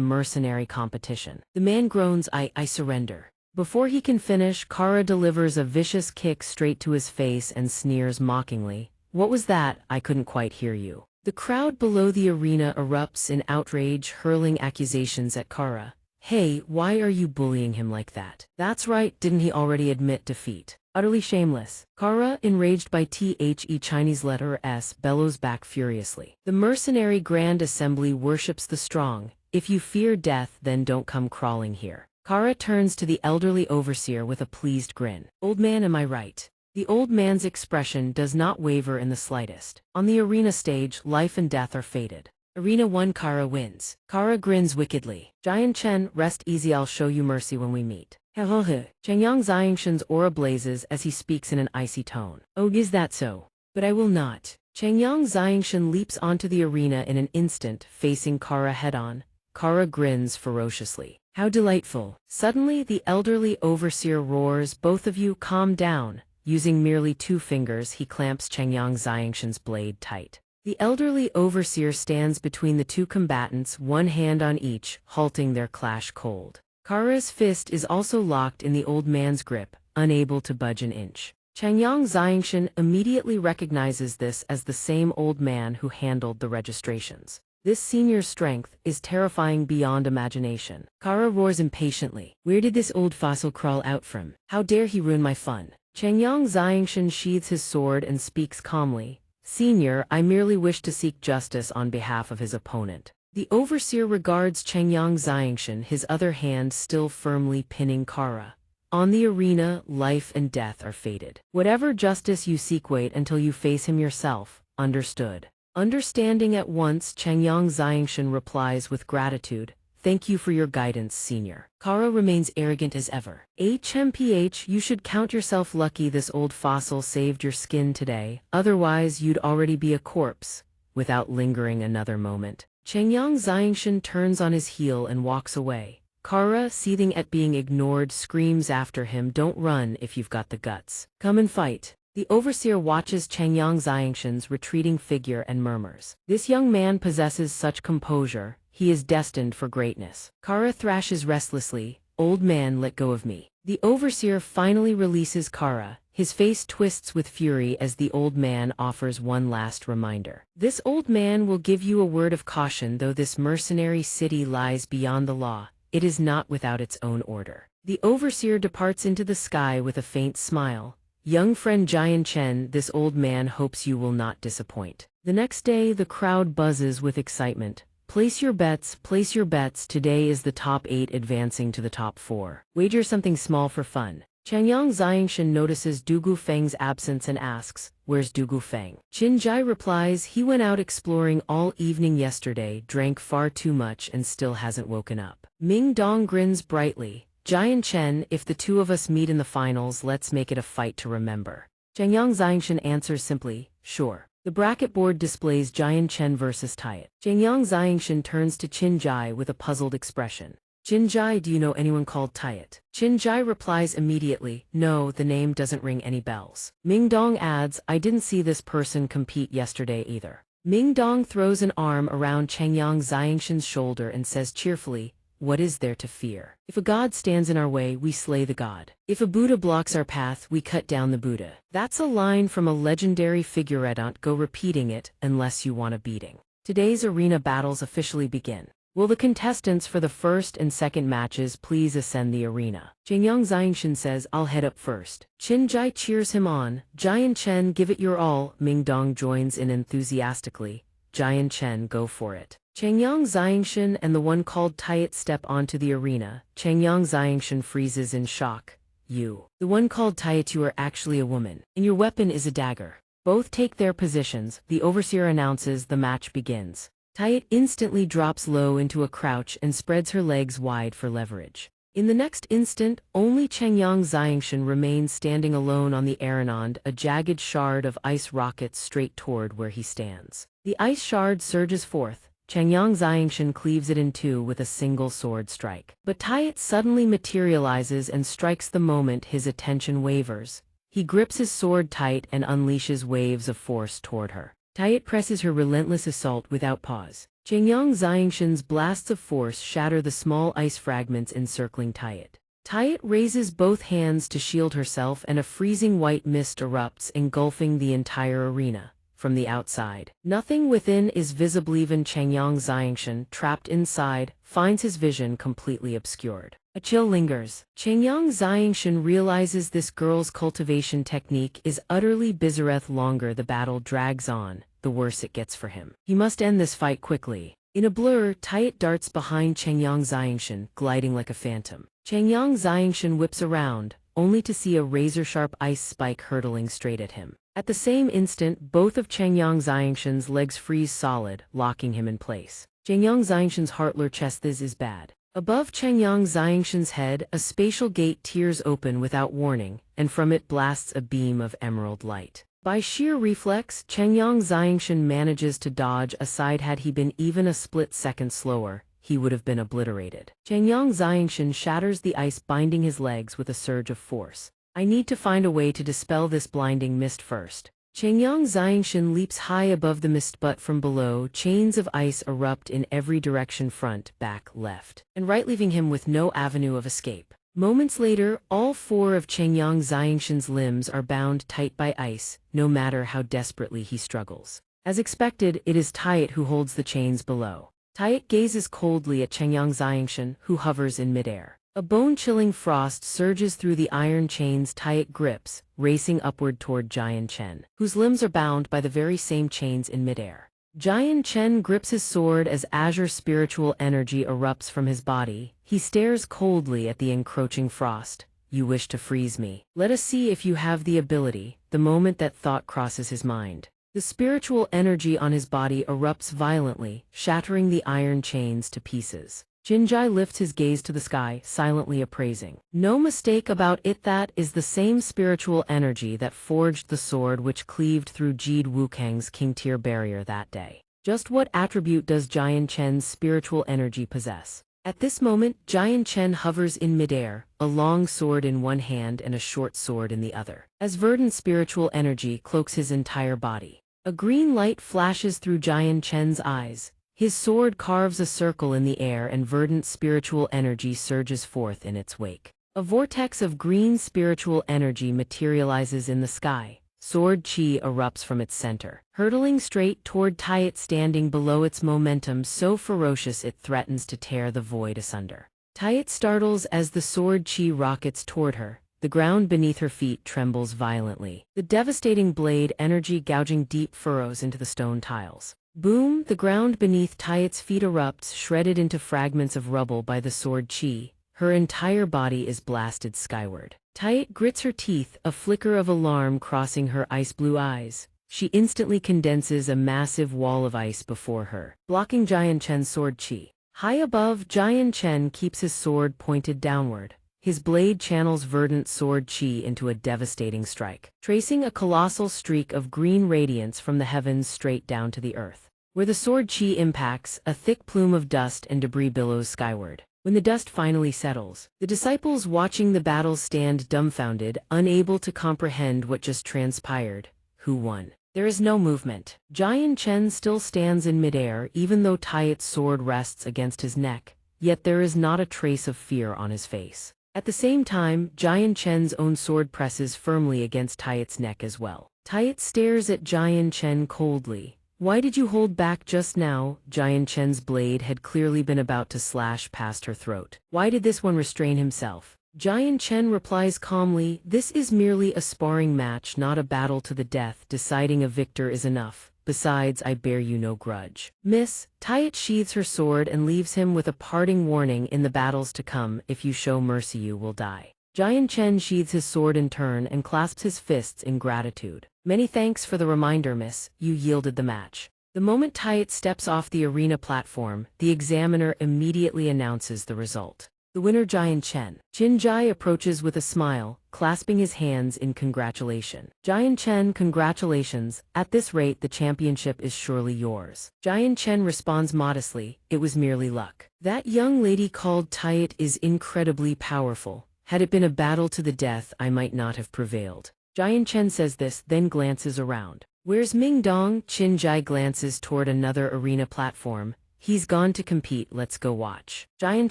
Speaker 1: mercenary competition. The man groans, I surrender. Before he can finish, Kara delivers a vicious kick straight to his face and sneers mockingly. What was that? I couldn't quite hear you. The crowd below the arena erupts in outrage, hurling accusations at Kara. Hey, why are you bullying him like that? That's right, didn't he already admit defeat? Utterly shameless. Kara, enraged by The Chinese letter S, bellows back furiously. The mercenary Grand Assembly worships the strong. If you fear death, then don't come crawling here. Kara turns to the elderly overseer with a pleased grin. Old man, am I right? The old man's expression does not waver in the slightest. On the arena stage, life and death are fated. Arena 1, Kara wins. Kara grins wickedly. Giant Chen, rest easy, I'll show you mercy when we meet. Hehehe. Chengyang Xianxian's aura blazes as he speaks in an icy tone. Oh, is that so? But I will not. Chengyang Xianxian leaps onto the arena in an instant, facing Kara head-on. Kara grins ferociously. How delightful. Suddenly, the elderly overseer roars, both of you calm down. Using merely 2 fingers, he clamps Chengyang Xianxian's blade tight. The elderly overseer stands between the 2 combatants, one hand on each, halting their clash cold. Kara's fist is also locked in the old man's grip, unable to budge an inch. Chengyang Xianxian immediately recognizes this as the same old man who handled the registrations. This senior's strength is terrifying beyond imagination. Kara roars impatiently. Where did this old fossil crawl out from? How dare he ruin my fun? Chengyang Xianxian sheathes his sword and speaks calmly. Senior, I merely wish to seek justice on behalf of his opponent. The overseer regards Chengyang Xianxian, his other hand still firmly pinning Kara. On the arena, life and death are fated. Whatever justice you seek, wait until you face him yourself. Understood. Understanding at once, Chengyang Xianxian replies with gratitude. Thank you for your guidance, senior. Kara remains arrogant as ever. HMPH, you should count yourself lucky this old fossil saved your skin today, otherwise you'd already be a corpse. Without lingering another moment, Chengyang Xianxian turns on his heel and walks away. Kara, seething at being ignored, screams after him, don't run if you've got the guts. Come and fight. The overseer watches Chengyang Xianxian's retreating figure and murmurs. This young man possesses such composure, he is destined for greatness. Kara thrashes restlessly, old man, let go of me. The overseer finally releases Kara. His face twists with fury as the old man offers one last reminder. This old man will give you a word of caution. Though this mercenary city lies beyond the law, it is not without its own order. The overseer departs into the sky with a faint smile. Young friend Jian Chen, this old man hopes you will not disappoint. The next day, the crowd buzzes with excitement. Place your bets, place your bets. Today is the top 8 advancing to the top 4. Wager something small for fun. Chengyang Xianxian notices Du Gufeng's absence and asks, where's Du Gufeng? Qin Jai replies, he went out exploring all evening yesterday, drank far too much and still hasn't woken up. Ming Dong grins brightly. Jian Chen, if the 2 of us meet in the finals, let's make it a fight to remember. Chengyang Xianxian answers simply, sure. The bracket board displays Jian Chen versus Tiat. Chengyang Xianxian turns to Qin Jai with a puzzled expression. Qin Jai, do you know anyone called Tiat? Qin Jai replies immediately, no, the name doesn't ring any bells. Ming Dong adds, I didn't see this person compete yesterday either. Ming Dong throws an arm around Chengyang Xianxian's shoulder and says cheerfully, what is there to fear? If a god stands in our way, we slay the god. If a Buddha blocks our path, we cut down the Buddha. That's a line from a legendary figure. Don't go repeating it unless you want a beating. Today's arena battles officially begin. Will the contestants for the first and second matches please ascend the arena? Chengyang Xianxian says, I'll head up first. Qin Jai cheers him on. Jian Chen, give it your all. Ming Dong joins in enthusiastically. Jian Chen, go for it. Chengyang Xianxian and the one called Tiat step onto the arena. Chengyang Xianxian freezes in shock. You. The one called Tiat, you are actually a woman. And your weapon is a dagger. Both take their positions. The overseer announces the match begins. Tiat instantly drops low into a crouch and spreads her legs wide for leverage. In the next instant, only Chengyang Xianxian remains standing alone on the arenond. A jagged shard of ice rockets straight toward where he stands. The ice shard surges forth. Changyang Xianxia cleaves it in two with a single sword strike. But Tayet suddenly materializes and strikes the moment his attention wavers. He grips his sword tight and unleashes waves of force toward her. Tayet presses her relentless assault without pause. Changyang Xianxia's blasts of force shatter the small ice fragments encircling Tayet. Tayet raises both hands to shield herself and a freezing white mist erupts, engulfing the entire arena. From the outside, nothing within is visible. Even Changyang Xianxia, trapped inside, finds his vision completely obscured. A chill lingers. Changyang Xianxia realizes this girl's cultivation technique is utterly bizarre. The longer the battle drags on, the worse it gets for him. He must end this fight quickly. In a blur, Tayet darts behind Changyang Xianxia, gliding like a phantom. Changyang Xianxia whips around, only to see a razor-sharp ice spike hurtling straight at him. At the same instant, both of Changyang Xianxia's legs freeze solid, locking him in place. Changyang Xianxia's heart lurches. This is bad. Above Changyang Xianxia's head, a spatial gate tears open without warning, and from it blasts a beam of emerald light. By sheer reflex, Changyang Xianxia manages to dodge aside. Had he been even a split second slower, he would have been obliterated. Changyang Xianxia shatters the ice binding his legs with a surge of force. I need to find a way to dispel this blinding mist first. Changyang Xianxia leaps high above the mist, but from below, chains of ice erupt in every direction, front, back, left, and right, leaving him with no avenue of escape. Moments later, all four of Changyang Xianxia's limbs are bound tight by ice, no matter how desperately he struggles. As expected, it is Tayet who holds the chains below. Tayet gazes coldly at Changyang Xianxia, who hovers in midair. A bone-chilling frost surges through the iron chains Tayet grips, racing upward toward Xianxia, whose limbs are bound by the very same chains in midair. Xianxia grips his sword as azure spiritual energy erupts from his body. He stares coldly at the encroaching frost. You wish to freeze me. Let us see if you have the ability. The moment that thought crosses his mind, the spiritual energy on his body erupts violently, shattering the iron chains to pieces. Jinjai lifts his gaze to the sky, silently appraising. No mistake about it, that is the same spiritual energy that forged the sword which cleaved through Jide Wukang's king tier barrier that day. Just what attribute does Xianxia's spiritual energy possess? At this moment, Xianxia hovers in midair, a long sword in one hand and a short sword in the other, as verdant spiritual energy cloaks his entire body. A green light flashes through Xianxia's eyes. His sword carves a circle in the air and verdant spiritual energy surges forth in its wake. A vortex of green spiritual energy materializes in the sky. Sword chi erupts from its center, hurtling straight toward Tayet, standing below. Its momentum so ferocious it threatens to tear the void asunder. Tayet startles as the sword chi rockets toward her. The ground beneath her feet trembles violently, the devastating blade energy gouging deep furrows into the stone tiles. Boom! The ground beneath Tayet's feet erupts, shredded into fragments of rubble by the sword chi. Her entire body is blasted skyward. Tayet grits her teeth, a flicker of alarm crossing her ice-blue eyes. She instantly condenses a massive wall of ice before her, blocking Xianxia's sword chi. High above, Xianxia keeps his sword pointed downward. His blade channels verdant sword chi into a devastating strike, tracing a colossal streak of green radiance from the heavens straight down to the earth. Where the sword chi impacts, a thick plume of dust and debris billows skyward. When the dust finally settles, the disciples watching the battle stand dumbfounded, unable to comprehend what just transpired. Who won? There is no movement. Xianxia still stands in midair, even though Tayet's sword rests against his neck, yet there is not a trace of fear on his face. At the same time, Xianxia's own sword presses firmly against Tayet's neck as well. Tayet stares at Xianxia coldly. Why did you hold back just now? Xianxia's blade had clearly been about to slash past her throat. Why did this one restrain himself? Xianxia replies calmly, this is merely a sparring match, not a battle to the death. Deciding a victor is enough. Besides, I bear you no grudge. Miss, Tayet sheathes her sword and leaves him with a parting warning, in the battles to come, if you show mercy you will die. Xianxia sheathes his sword in turn and clasps his fists in gratitude. Many thanks for the reminder, miss, you yielded the match. The moment Tayet steps off the arena platform, the examiner immediately announces the result. The winner Jian Chen. Qin Jai approaches with a smile, clasping his hands in congratulation. Jian Chen, congratulations, at this rate the championship is surely yours. Jian Chen responds modestly, it was merely luck. That young lady called Tiat is incredibly powerful. Had it been a battle to the death I might not have prevailed. Jian Chen says this, then glances around. Where's Ming Dong? Qin Jai glances toward another arena platform. He's gone to compete, let's go watch. Jian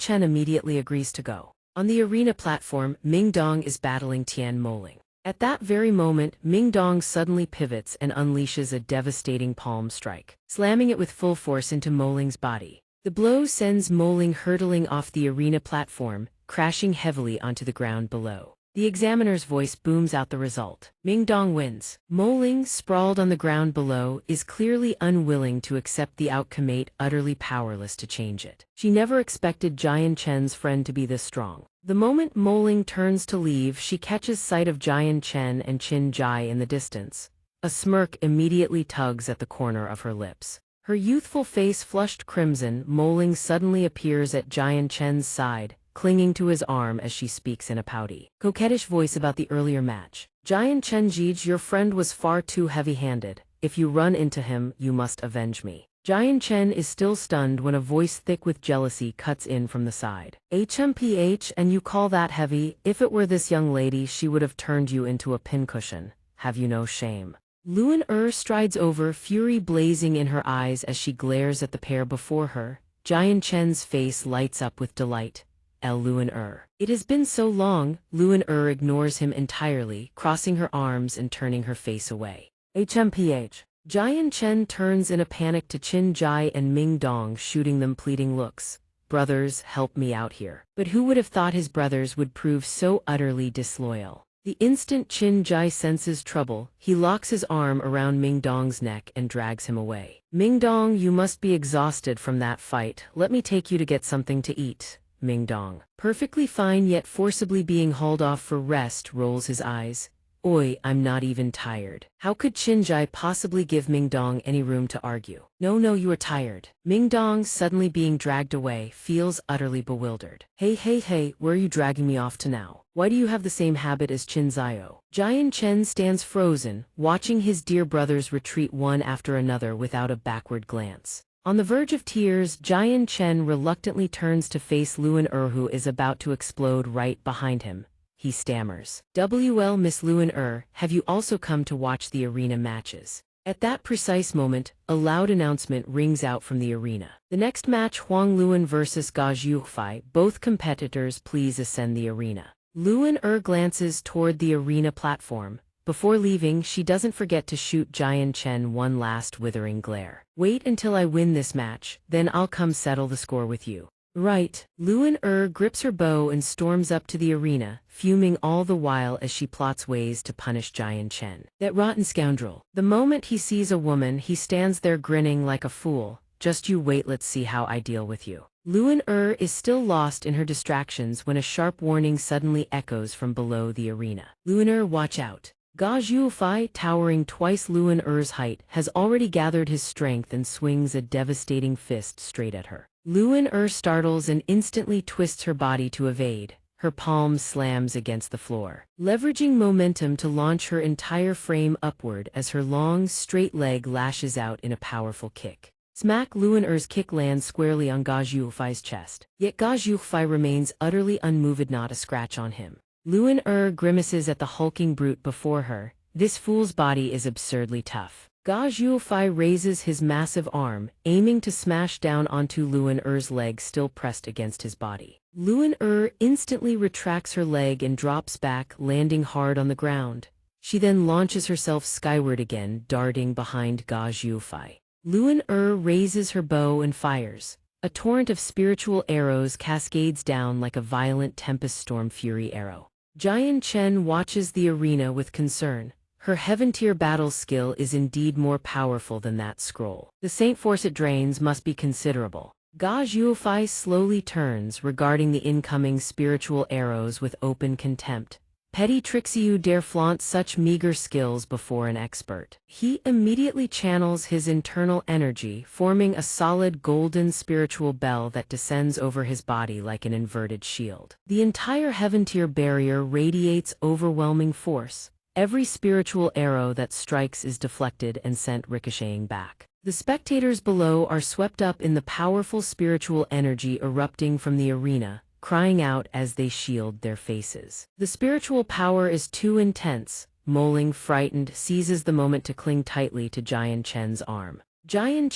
Speaker 1: Chen immediately agrees to go. On the arena platform, Ming Dong is battling Tian Moling. At that very moment, Ming Dong suddenly pivots and unleashes a devastating palm strike, slamming it with full force into Moling's body. The blow sends Moling hurtling off the arena platform, crashing heavily onto the ground below. The examiner's voice booms out the result. Ming Dong wins. Moling, sprawled on the ground below, is clearly unwilling to accept the outcome, utterly powerless to change it. She never expected Jian Chen's friend to be this strong. The moment Moling turns to leave, she catches sight of Jian Chen and Qin Jai in the distance. A smirk immediately tugs at the corner of her lips. Her youthful face flushed crimson, Moling suddenly appears at Jian Chen's side, clinging to his arm as she speaks in a pouty, coquettish voice about the earlier match. Jian Chen Jij, your friend was far too heavy-handed. If you run into him, you must avenge me. Jian Chen is still stunned when a voice thick with jealousy cuts in from the side. HMPH, and you call that heavy? If it were this young lady, she would have turned you into a pincushion. Have you no shame? Luan strides over, fury blazing in her eyes as she glares at the pair before her. Jian Chen's face lights up with delight. Luan. It has been so long. Luan ignores him entirely, crossing her arms and turning her face away. HMPH. Jian Chen turns in a panic to Qin Jai and Ming Dong, shooting them pleading looks. Brothers, help me out here. But who would have thought his brothers would prove so utterly disloyal? The instant Qin Jai senses trouble, he locks his arm around Ming Dong's neck and drags him away. Ming Dong, you must be exhausted from that fight. Let me take you to get something to eat. Ming Dong, perfectly fine yet forcibly being hauled off for rest, rolls his eyes. Oi, I'm not even tired. How could Qin Jai possibly give Ming Dong any room to argue? No, you are tired. Ming Dong, suddenly being dragged away, feels utterly bewildered. Hey, where are you dragging me off to now? Why do you have the same habit as Qin Zio? Jian Chen stands frozen, watching his dear brothers retreat one after another without a backward glance. On the verge of tears, Jian Chen reluctantly turns to face Luan who is about to explode right behind him. He stammers. Well, Miss Luan have you also come to watch the arena matches? At that precise moment, a loud announcement rings out from the arena. The next match, Huang Luan vs. Ga Zhuhai, both competitors please ascend the arena. Luan glances toward the arena platform. Before leaving, she doesn't forget to shoot Jian Chen one last withering glare. Wait until I win this match, then I'll come settle the score with you. Right. Luan grips her bow and storms up to the arena, fuming all the while as she plots ways to punish Jian Chen. That rotten scoundrel. The moment he sees a woman, he stands there grinning like a fool. Just you wait, let's see how I deal with you. Luan is still lost in her distractions when a sharp warning suddenly echoes from below the arena. Luan, watch out. Ga Zhuhai, towering twice Luan height, has already gathered his strength and swings a devastating fist straight at her. Luan startles and instantly twists her body to evade. Her palm slams against the floor, leveraging momentum to launch her entire frame upward as her long, straight leg lashes out in a powerful kick. Smack! Luan kick lands squarely on Ga Zhuhai's chest. Yet Ga Zhuhai remains utterly unmoved, not a scratch on him. Luan grimaces at the hulking brute before her. This fool's body is absurdly tough. Ga Zhuhai raises his massive arm, aiming to smash down onto Luan leg still pressed against his body. Luan instantly retracts her leg and drops back, landing hard on the ground. She then launches herself skyward again, darting behind Ga Zhuhai. Luan raises her bow and fires. A torrent of spiritual arrows cascades down like a violent tempest storm fury arrow. Jian Chen watches the arena with concern. Her heaven-tier battle skill is indeed more powerful than that scroll. The saint force it drains must be considerable. Ga Zhuhai slowly turns, regarding the incoming spiritual arrows with open contempt. Petty Trixiu dare flaunt such meager skills before an expert. He immediately channels his internal energy, forming a solid golden spiritual bell that descends over his body like an inverted shield. The entire heaven tier barrier radiates overwhelming force. Every spiritual arrow that strikes is deflected and sent ricocheting back. The spectators below are swept up in the powerful spiritual energy erupting from the arena, crying out as they shield their faces. The spiritual power is too intense. Moling, frightened, seizes the moment to cling tightly to Jian Chen's arm. Jian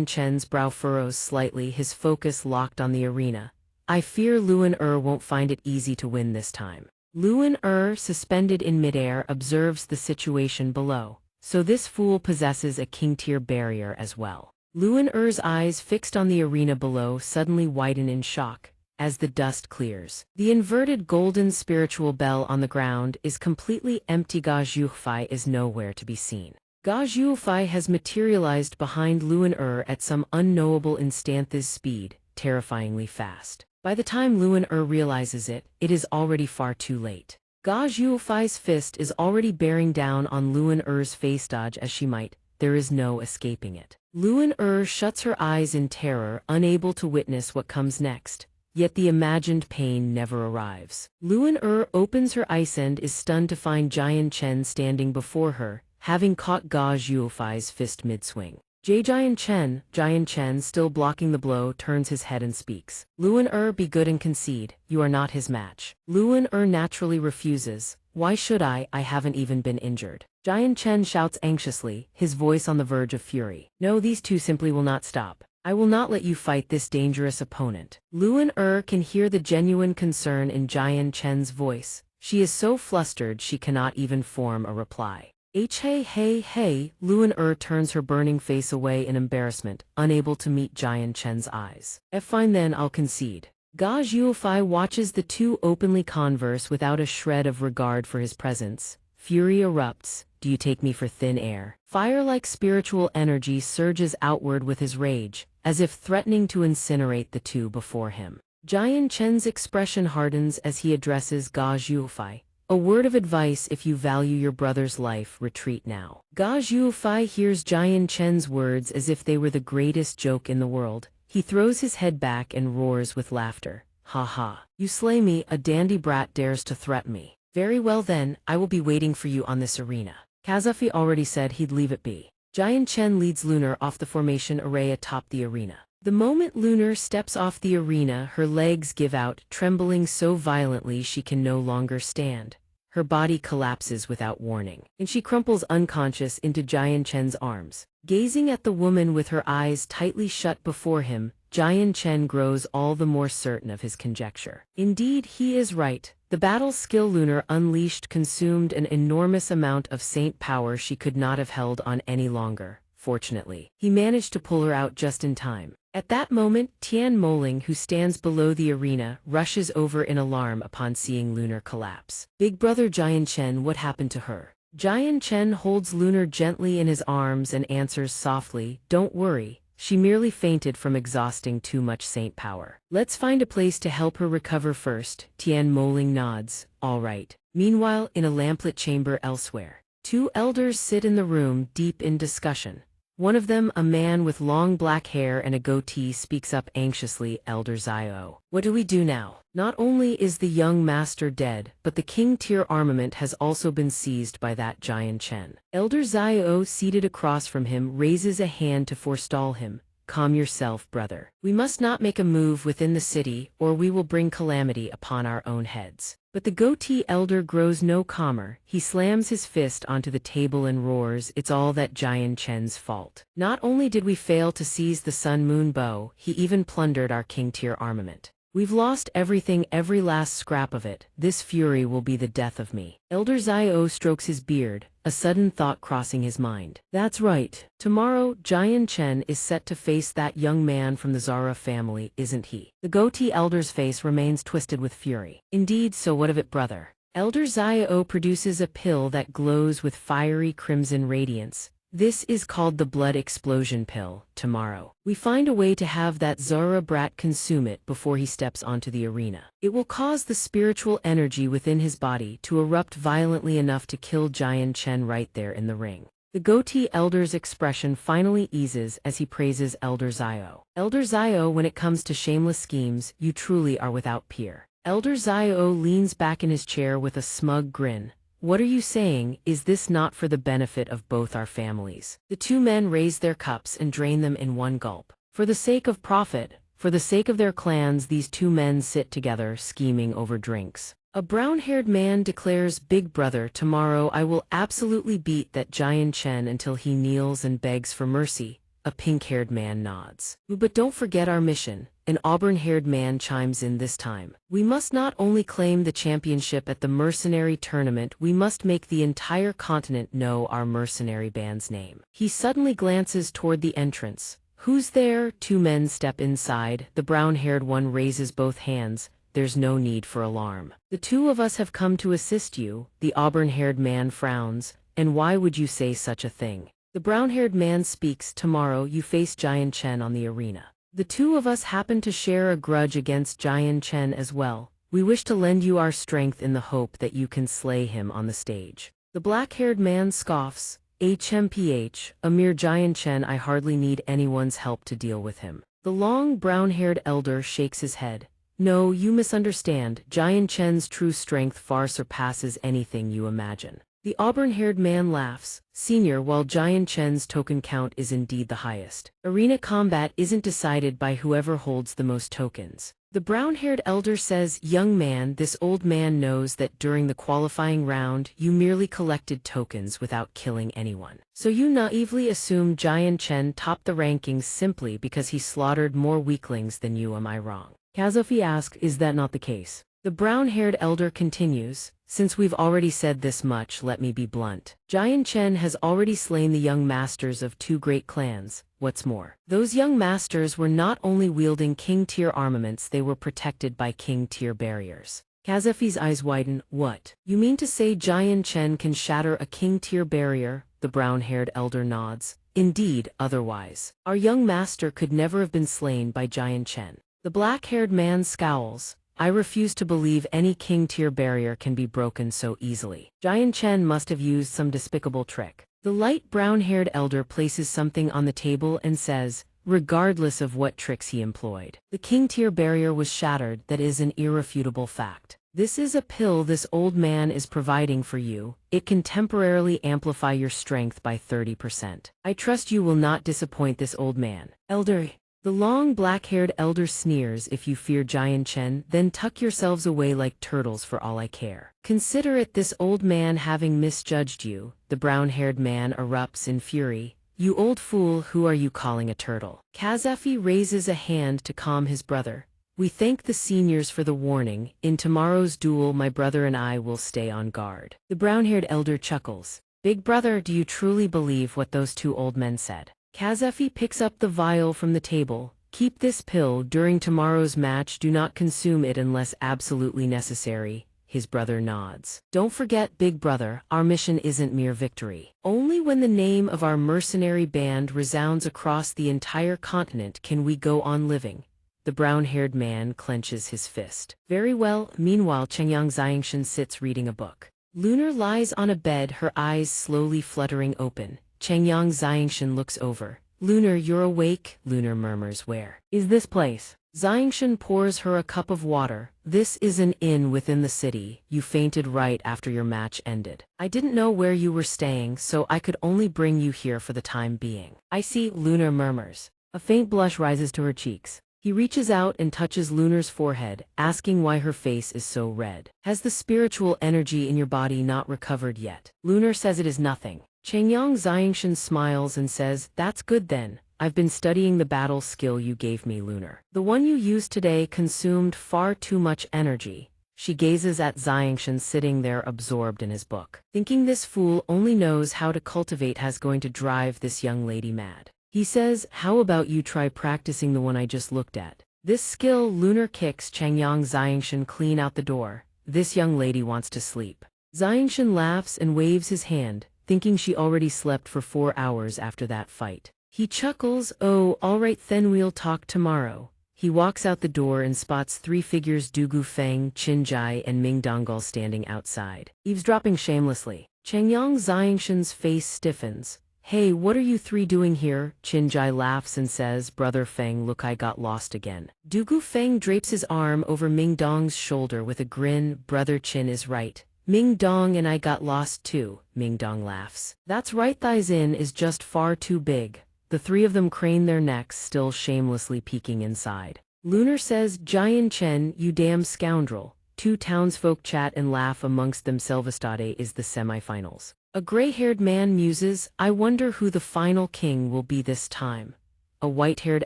Speaker 1: Chen's brow furrows slightly, his focus locked on the arena. I fear Luan won't find it easy to win this time. Luan suspended in midair, observes the situation below. So this fool possesses a king-tier barrier as well. Luan eyes fixed on the arena below suddenly widen in shock. As the dust clears, the inverted golden spiritual bell on the ground is completely empty. Ga Zhuofei is nowhere to be seen. Ga Zhuofei has materialized behind Luan at some unknowable instanthe's speed, terrifyingly fast. By the time Luan realizes it, it is already far too late. Ga Zhuofei's fist is already bearing down on Luan face. Dodge as she might, there is no escaping it. Luan shuts her eyes in terror, unable to witness what comes next. Yet the imagined pain never arrives. Luan opens her eyes and is stunned to find Jian Chen standing before her, having caught Ga Zhuofei's fist mid-swing. Jian Chen, still blocking the blow, turns his head and speaks. Luan be good and concede, you are not his match. Luan naturally refuses. Why should I haven't even been injured. Jian Chen shouts anxiously, his voice on the verge of fury. No, these two simply will not stop. I will not let you fight this dangerous opponent. Luan can hear the genuine concern in Jian Chen's voice. She is so flustered she cannot even form a reply. Hey, Luan turns her burning face away in embarrassment, unable to meet Jian Chen's eyes. Fine then, I'll concede. Ga Zhuofei watches the two openly converse without a shred of regard for his presence. Fury erupts. Do you take me for thin air? Fire-like spiritual energy surges outward with his rage, as if threatening to incinerate the two before him. Jian Chen's expression hardens as he addresses Ga Zhuofei. A word of advice: if you value your brother's life, retreat now. Ga Zhuofei hears Jian Chen's words as if they were the greatest joke in the world. He throws his head back and roars with laughter. Ha ha. You slay me, a dandy brat dares to threaten me. Very well then, I will be waiting for you on this arena. Kazufi already said he'd leave it be. Jian Chen leads Lunar off the formation array atop the arena. The moment Lunar steps off the arena, her legs give out, trembling so violently she can no longer stand. Her body collapses without warning, and she crumples unconscious into Jian Chen's arms. Gazing at the woman with her eyes tightly shut before him, Jian Chen grows all the more certain of his conjecture. Indeed, he is right. The battle skill Lunar unleashed consumed an enormous amount of saint power she could not have held on any longer. Fortunately, he managed to pull her out just in time. At that moment, Tian Moling, who stands below the arena, rushes over in alarm upon seeing Lunar collapse. Big brother Jian Chen, what happened to her? Jian Chen holds Lunar gently in his arms and answers softly, don't worry. She merely fainted from exhausting too much saint power. Let's find a place to help her recover first. Tian Moling nods. All right. Meanwhile, in a lamplit chamber elsewhere, two elders sit in the room, deep in discussion. One of them, a man with long black hair and a goatee, speaks up anxiously. Elder Zio. What do we do now? Not only is the young master dead, but the king-tier armament has also been seized by that Jian Chen. Elder Zio, seated across from him, raises a hand to forestall him. Calm yourself, brother. We must not make a move within the city, or we will bring calamity upon our own heads. But the goatee elder grows no calmer. He slams his fist onto the table and roars, it's all that Jian Chen's fault. Not only did we fail to seize the Sun Moon Bow, he even plundered our king-tier armament. We've lost everything, every last scrap of it. This fury will be the death of me. Elder Zio strokes his beard, a sudden thought crossing his mind. That's right. Tomorrow, Jian Chen is set to face that young man from the Zara family, isn't he? The goatee elder's face remains twisted with fury. Indeed, so what of it, brother? Elder Zio produces a pill that glows with fiery crimson radiance. This is called the blood explosion pill, tomorrow. We find a way to have that Zara brat consume it before he steps onto the arena. It will cause the spiritual energy within his body to erupt violently enough to kill Jian Chen right there in the ring. The goatee elder's expression finally eases as he praises Elder Zio. Elder Zio, when it comes to shameless schemes, you truly are without peer. Elder Zio leans back in his chair with a smug grin. What are you saying? Is this not for the benefit of both our families? The two men raise their cups and drain them in one gulp. For the sake of profit, for the sake of their clans, these two men sit together, scheming over drinks. A brown-haired man declares, "Big brother, tomorrow I will absolutely beat that Jian Chen until he kneels and begs for mercy." A pink-haired man nods. "But don't forget our mission." An auburn-haired man chimes in this time. "We must not only claim the championship at the mercenary tournament, we must make the entire continent know our mercenary band's name." He suddenly glances toward the entrance. "Who's there?" Two men step inside. The brown-haired one raises both hands. "There's no need for alarm. The two of us have come to assist you." The auburn-haired man frowns. "And why would you say such a thing?" The brown-haired man speaks. "Tomorrow you face Jian Chen on the arena. The two of us happen to share a grudge against Jian Chen as well. We wish to lend you our strength in the hope that you can slay him on the stage." The black-haired man scoffs. "HMPH, a mere Jian Chen, I hardly need anyone's help to deal with him." The long brown-haired elder shakes his head. "No, you misunderstand. Jian Chen's true strength far surpasses anything you imagine." The auburn-haired man laughs. "Senior, while Jian Chen's token count is indeed the highest, arena combat isn't decided by whoever holds the most tokens." The brown-haired elder says, "Young man, this old man knows that during the qualifying round, you merely collected tokens without killing anyone. So you naively assume Jian Chen topped the rankings simply because he slaughtered more weaklings than you. Am I wrong?" Kazufi asks, "Is that not the case?" The brown-haired elder continues, "Since we've already said this much, let me be blunt. Jian Chen has already slain the young masters of two great clans. What's more, those young masters were not only wielding king-tier armaments, they were protected by king-tier barriers." Kazufi's eyes widen. "What? You mean to say Jian Chen can shatter a king-tier barrier?" The brown-haired elder nods. "Indeed, otherwise, our young master could never have been slain by Jian Chen." The black-haired man scowls. "I refuse to believe any king-tier barrier can be broken so easily. Jian Chen must have used some despicable trick." The light brown-haired elder places something on the table and says, "Regardless of what tricks he employed, the king-tier barrier was shattered. That is an irrefutable fact. This is a pill this old man is providing for you. It can temporarily amplify your strength by 30%. I trust you will not disappoint this old man." "Elder," the long black-haired elder sneers, "if you fear Jian Chen, then tuck yourselves away like turtles for all I care. Consider it this old man having misjudged you." The brown-haired man erupts in fury. "You old fool, who are you calling a turtle?" Kazufi raises a hand to calm his brother. "We thank the seniors for the warning. In tomorrow's duel, my brother and I will stay on guard." The brown-haired elder chuckles. "Big brother, do you truly believe what those two old men said?" Kazufi picks up the vial from the table. "Keep this pill during tomorrow's match. Do not consume it unless absolutely necessary." His brother nods. "Don't forget, big brother, our mission isn't mere victory. Only when the name of our mercenary band resounds across the entire continent can we go on living." The brown-haired man clenches his fist. "Very well." Meanwhile, Xianxia sits reading a book. Lunar lies on a bed, her eyes slowly fluttering open. Xianxia looks over. "Lunar, you're awake?" Lunar murmurs, "Where is this place?" Xianxia pours her a cup of water. "This is an inn within the city. You fainted right after your match ended. I didn't know where you were staying, so I could only bring you here for the time being." "I see," Lunar murmurs. A faint blush rises to her cheeks. He reaches out and touches Lunar's forehead, asking why her face is so red. "Has the spiritual energy in your body not recovered yet?" Lunar says it is nothing. Xianxia smiles and says, "That's good then. I've been studying the battle skill you gave me, Lunar. The one you used today consumed far too much energy." She gazes at Xianxian sitting there absorbed in his book. Thinking this fool only knows how to cultivate has going to drive this young lady mad. He says, "How about you try practicing the one I just looked at?" This skill, Lunar kicks Xianxian clean out the door. "This young lady wants to sleep." Xianxian laughs and waves his hand. thinking she already slept for 4 hours after that fight. He chuckles, "Oh, all right then, we'll talk tomorrow." He walks out the door and spots 3 figures: Dugu Feng, Qin Jai, and Ming Dongal standing outside, eavesdropping shamelessly. Changyang Xianxian's face stiffens. "Hey, what are you 3 doing here?" Qin Jai laughs and says, "Brother Feng, look, I got lost again." Dugu Feng drapes his arm over Ming Dong's shoulder with a grin. "Brother Qin is right. Ming Dong and I got lost too." Ming Dong laughs. "That's right, Thai's Inn is just far too big." The 3 of them crane their necks, still shamelessly peeking inside. Lunar says, "Jian Chen, you damn scoundrel." 2 townsfolk chat and laugh amongst themselves. Is the semifinals. A gray-haired man muses, "I wonder who the final king will be this time." A white-haired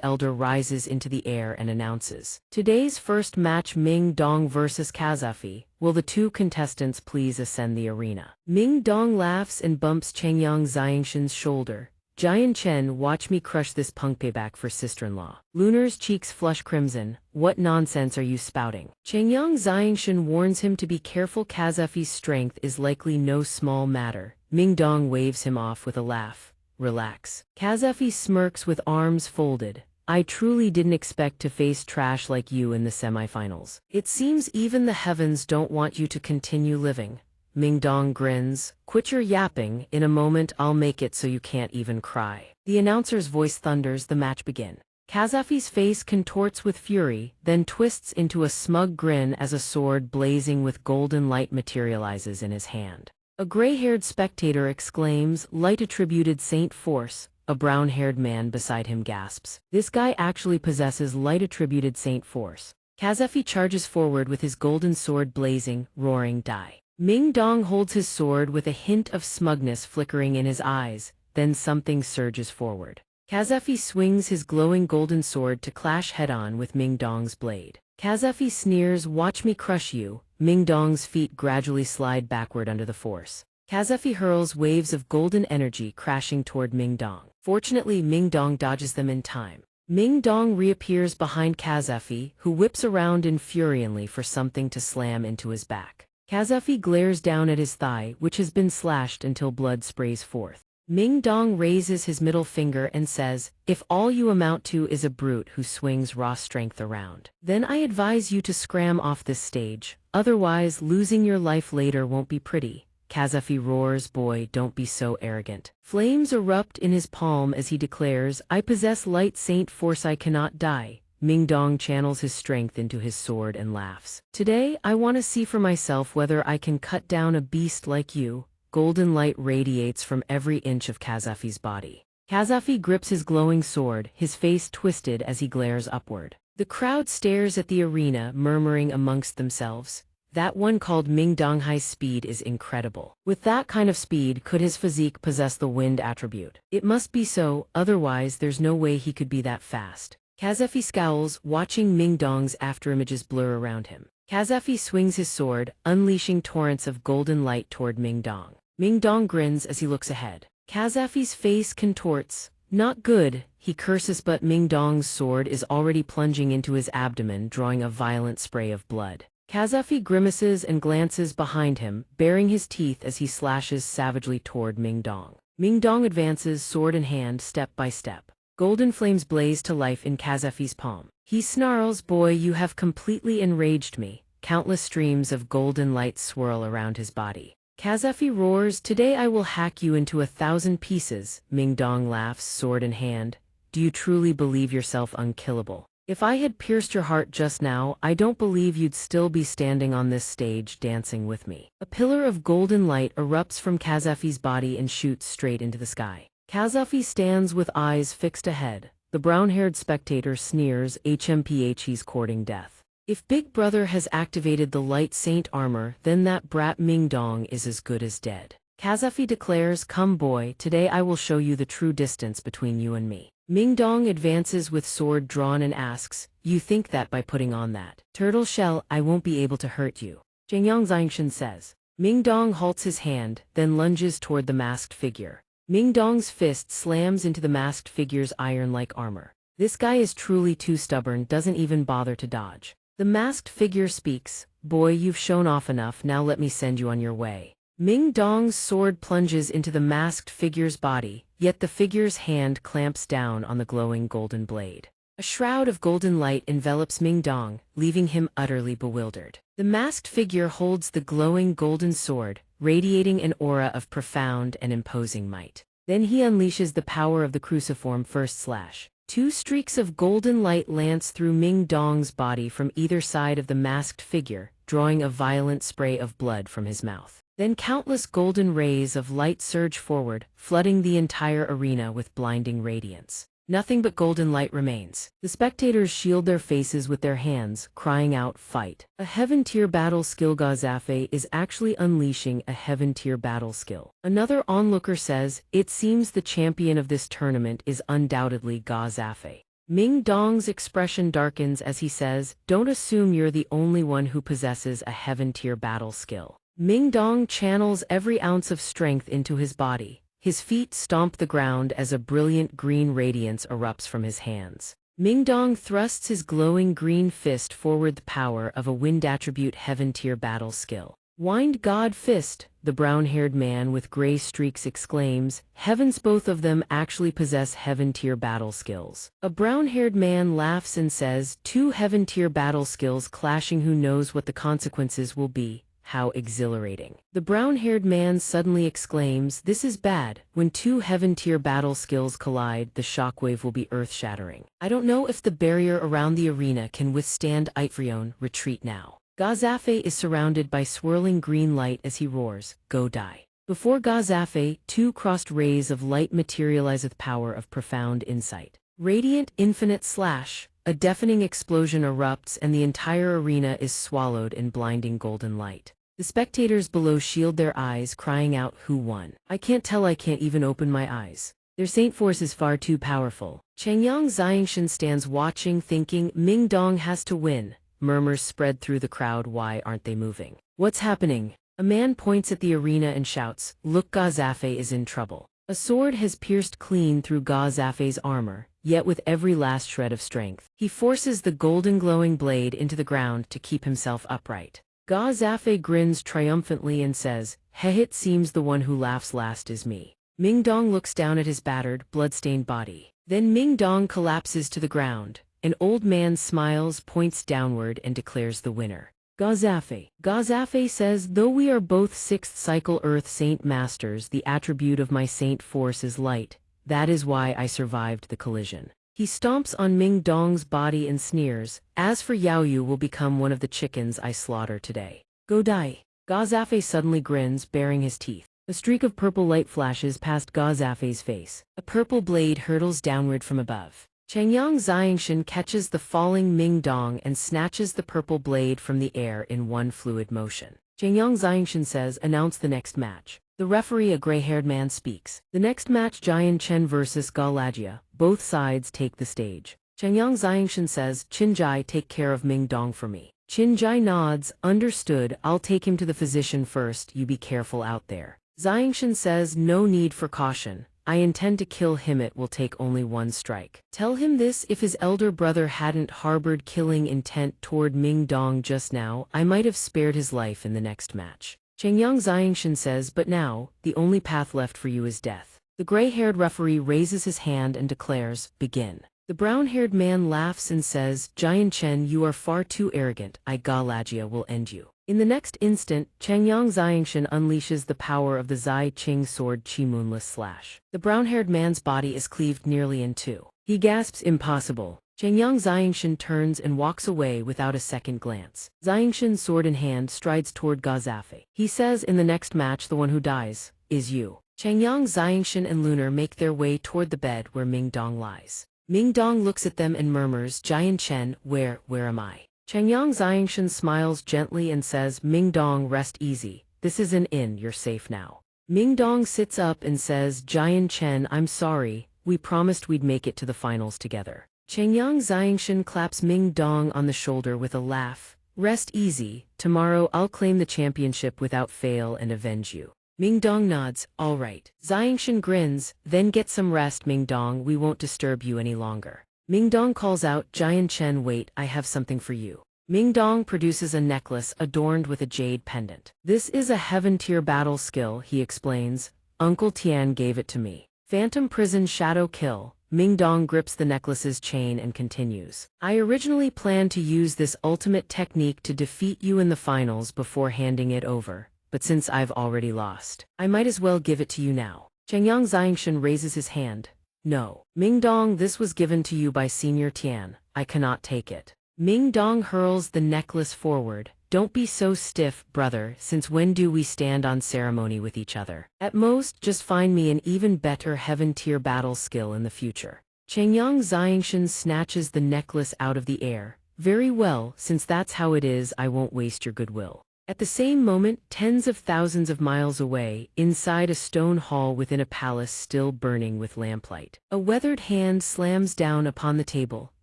Speaker 1: elder rises into the air and announces, "Today's first match, Ming Dong versus Kazafi. Will the 2 contestants please ascend the arena?" Ming Dong laughs and bumps Changyang Xianxian's shoulder. "Jian Chen, watch me crush this punk, payback for sister-in-law." Lunar's cheeks flush crimson. "What nonsense are you spouting?" Changyang Xianxian warns him to be careful. Kazafi's strength is likely no small matter. Ming Dong waves him off with a laugh. "Relax." Kazafi smirks with arms folded. "I truly didn't expect to face trash like you in the semifinals. It seems even the heavens don't want you to continue living." Ming Dong grins. "Quit your yapping. In a moment I'll make it so you can't even cry." The announcer's voice thunders. The match begin. Kazafi's face contorts with fury, then twists into a smug grin as a sword blazing with golden light materializes in his hand. A gray-haired spectator exclaims, "Light attributed Saint Force." A brown-haired man beside him gasps. "This guy actually possesses light attributed Saint Force." Kazafi charges forward with his golden sword blazing, roaring, "Die." Ming Dong holds his sword with a hint of smugness flickering in his eyes, then something surges forward. Kazafi swings his glowing golden sword to clash head-on with Ming Dong's blade. Kazafi sneers, "Watch me crush you." Ming Dong's feet gradually slide backward under the force. Kazafi hurls waves of golden energy crashing toward Ming Dong. Fortunately, Ming Dong dodges them in time. Ming Dong reappears behind Kazafi, who whips around infuriatingly for something to slam into his back. Kazafi glares down at his thigh, which has been slashed until blood sprays forth. Ming Dong raises his middle finger and says, "If all you amount to is a brute who swings raw strength around, then I advise you to scram off this stage, otherwise losing your life later won't be pretty." Kazafi roars, "Boy, don't be so arrogant." Flames erupt in his palm as he declares, "I possess light Saint Force, I cannot die." Ming Dong channels his strength into his sword and laughs. "Today, I want to see for myself whether I can cut down a beast like you." Golden light radiates from every inch of Kazafi's body. Kazafi grips his glowing sword, his face twisted as he glares upward. The crowd stares at the arena, murmuring amongst themselves, "That one called Ming Donghai's speed is incredible. With that kind of speed, could his physique possess the wind attribute? It must be so, otherwise there's no way he could be that fast." Kazafi scowls, watching Ming Dong's afterimages blur around him. Kazafi swings his sword, unleashing torrents of golden light toward Ming Dong. Ming Dong grins as he looks ahead. Kazafi's face contorts. "Not good," he curses, but Ming Dong's sword is already plunging into his abdomen, drawing a violent spray of blood. Kazafi grimaces and glances behind him, baring his teeth as he slashes savagely toward Ming Dong. Ming Dong advances, sword in hand, step by step. Golden flames blaze to life in Kazafi's palm. He snarls, "Boy, you have completely enraged me." Countless streams of golden light swirl around his body. Kazafi roars, "Today I will hack you into 1,000 pieces." Ming Dong laughs, sword in hand. "Do you truly believe yourself unkillable? If I had pierced your heart just now, I don't believe you'd still be standing on this stage dancing with me." A pillar of golden light erupts from Kazafi's body and shoots straight into the sky. Kazafi stands with eyes fixed ahead. The brown-haired spectator sneers, "HMPH, he's courting death. If Big Brother has activated the Light Saint armor, then that brat Ming Dong is as good as dead." Kazafi declares, "Come boy, today I will show you the true distance between you and me." Ming Dong advances with sword drawn and asks, "You think that by putting on that turtle shell, I won't be able to hurt you?" Changyang Xianxian says. Ming Dong halts his hand, then lunges toward the masked figure. Ming Dong's fist slams into the masked figure's iron-like armor. "This guy is truly too stubborn, doesn't even bother to dodge." The masked figure speaks, "Boy, you've shown off enough, now let me send you on your way." Ming Dong's sword plunges into the masked figure's body, yet the figure's hand clamps down on the glowing golden blade. A shroud of golden light envelops Ming Dong, leaving him utterly bewildered. The masked figure holds the glowing golden sword, radiating an aura of profound and imposing might. Then he unleashes the power of the cruciform first slash. Two streaks of golden light lance through Ming Dong's body from either side of the masked figure, drawing a violent spray of blood from his mouth. Then countless golden rays of light surge forward, flooding the entire arena with blinding radiance. Nothing but golden light remains. The spectators shield their faces with their hands, crying out, "Fight!" A heaven-tier battle skill. Gazafe is actually unleashing a heaven-tier battle skill. Another onlooker says, "It seems the champion of this tournament is undoubtedly Gazafe." Ming Dong's expression darkens as he says, "Don't assume you're the only one who possesses a heaven-tier battle skill." Ming Dong channels every ounce of strength into his body. His feet stomp the ground as a brilliant green radiance erupts from his hands. Ming Dong thrusts his glowing green fist forward, the power of a wind attribute heaven-tier battle skill. "Wind God Fist," the brown-haired man with gray streaks exclaims. Heavens, both of them actually possess heaven-tier battle skills. A brown-haired man laughs and says, "Two heaven-tier battle skills clashing, who knows what the consequences will be? How exhilarating." The brown-haired man suddenly exclaims, "This is bad. When two heaven-tier battle skills collide, the shockwave will be earth-shattering. I don't know if the barrier around the arena can withstand Itfrion. Retreat now." Gazafe is surrounded by swirling green light as he roars, "Go die." Before Gazafe, two crossed rays of light materialize with power of profound insight. Radiant infinite slash. A deafening explosion erupts and the entire arena is swallowed in blinding golden light. The spectators below shield their eyes, crying out, "Who won? I can't tell, I can't even open my eyes. Their saint force is far too powerful." Xianxia stands watching, thinking, "Ming Dong has to win." Murmurs spread through the crowd, "Why aren't they moving? What's happening?" A man points at the arena and shouts, "Look, Gazafe is in trouble." A sword has pierced clean through Gazafe's armor, yet with every last shred of strength, he forces the golden glowing blade into the ground to keep himself upright. Gazafe grins triumphantly and says, "Heh, it seems the one who laughs last is me." Ming Dong looks down at his battered, blood-stained body. Then Ming Dong collapses to the ground. An old man smiles, points downward, and declares the winner. Gazafe. Gazafe says, "Though we are both sixth cycle Earth Saint Masters, the attribute of my saint force is light. That is why I survived the collision." He stomps on Ming Dong's body and sneers, "As for Yaoyu, will become one of the chickens I slaughter today. Go die." Gazafe suddenly grins, baring his teeth. A streak of purple light flashes past Gazafe's face. A purple blade hurtles downward from above. Xianxia catches the falling Ming Dong and snatches the purple blade from the air in one fluid motion. Xianxia says, "Announce the next match." The referee, a gray-haired man, speaks. The next match, Xianchen versus Galagia. Both sides take the stage. Xianxia says, "Qinjai, take care of Ming Dong for me." Qinjai nods, "Understood, I'll take him to the physician first, you be careful out there." Xianchen says, "No need for caution. I intend to kill him, it will take only one strike." Tell him this: if his elder brother hadn't harbored killing intent toward Ming Dong just now, I might have spared his life in the next match. Xianxia says, "But now, the only path left for you is death." The gray-haired referee raises his hand and declares, "Begin." The brown-haired man laughs and says, "Jianchen, you are far too arrogant. I Galagia will end you." In the next instant, Xianxia unleashes the power of the Zai Qing sword Qi Moonless Slash. The brown-haired man's body is cleaved nearly in two. He gasps, "Impossible." Xianxia turns and walks away without a second glance. Xianxian, sword in hand, strides toward Gazafe. He says, "In the next match, the one who dies is you." Xianxia and Lunar make their way toward the bed where Ming Dong lies. Ming Dong looks at them and murmurs, "Jianchen, where am I?" Xianxia smiles gently and says, "Ming Dong, rest easy. This is an inn, you're safe now." Ming Dong sits up and says, "Jianchen, I'm sorry. We promised we'd make it to the finals together." Xianxia claps Ming Dong on the shoulder with a laugh. "Rest easy. Tomorrow I'll claim the championship without fail and avenge you." Ming Dong nods, "All right." Xianxian grins, "Then get some rest, Ming Dong. We won't disturb you any longer." Ming Dong calls out, "Jianchen, wait, I have something for you." Mingdong produces a necklace adorned with a jade pendant. This is a heaven-tier battle skill, he explains. Uncle Tian gave it to me. Phantom Prison Shadow Kill. Mingdong grips the necklace's chain and continues. I originally planned to use this ultimate technique to defeat you in the finals before handing it over, but since I've already lost, I might as well give it to you now. Chengyang Xianxia raises his hand. No. Mingdong, this was given to you by Senior Tian. I cannot take it. Mingdong hurls the necklace forward. Don't be so stiff, brother, since when do we stand on ceremony with each other? At most, just find me an even better heaven-tier battle skill in the future. Chengyang Xianxia snatches the necklace out of the air. Very well, since that's how it is, I won't waste your goodwill. At the same moment, tens of thousands of miles away, inside a stone hall within a palace still burning with lamplight, a weathered hand slams down upon the table.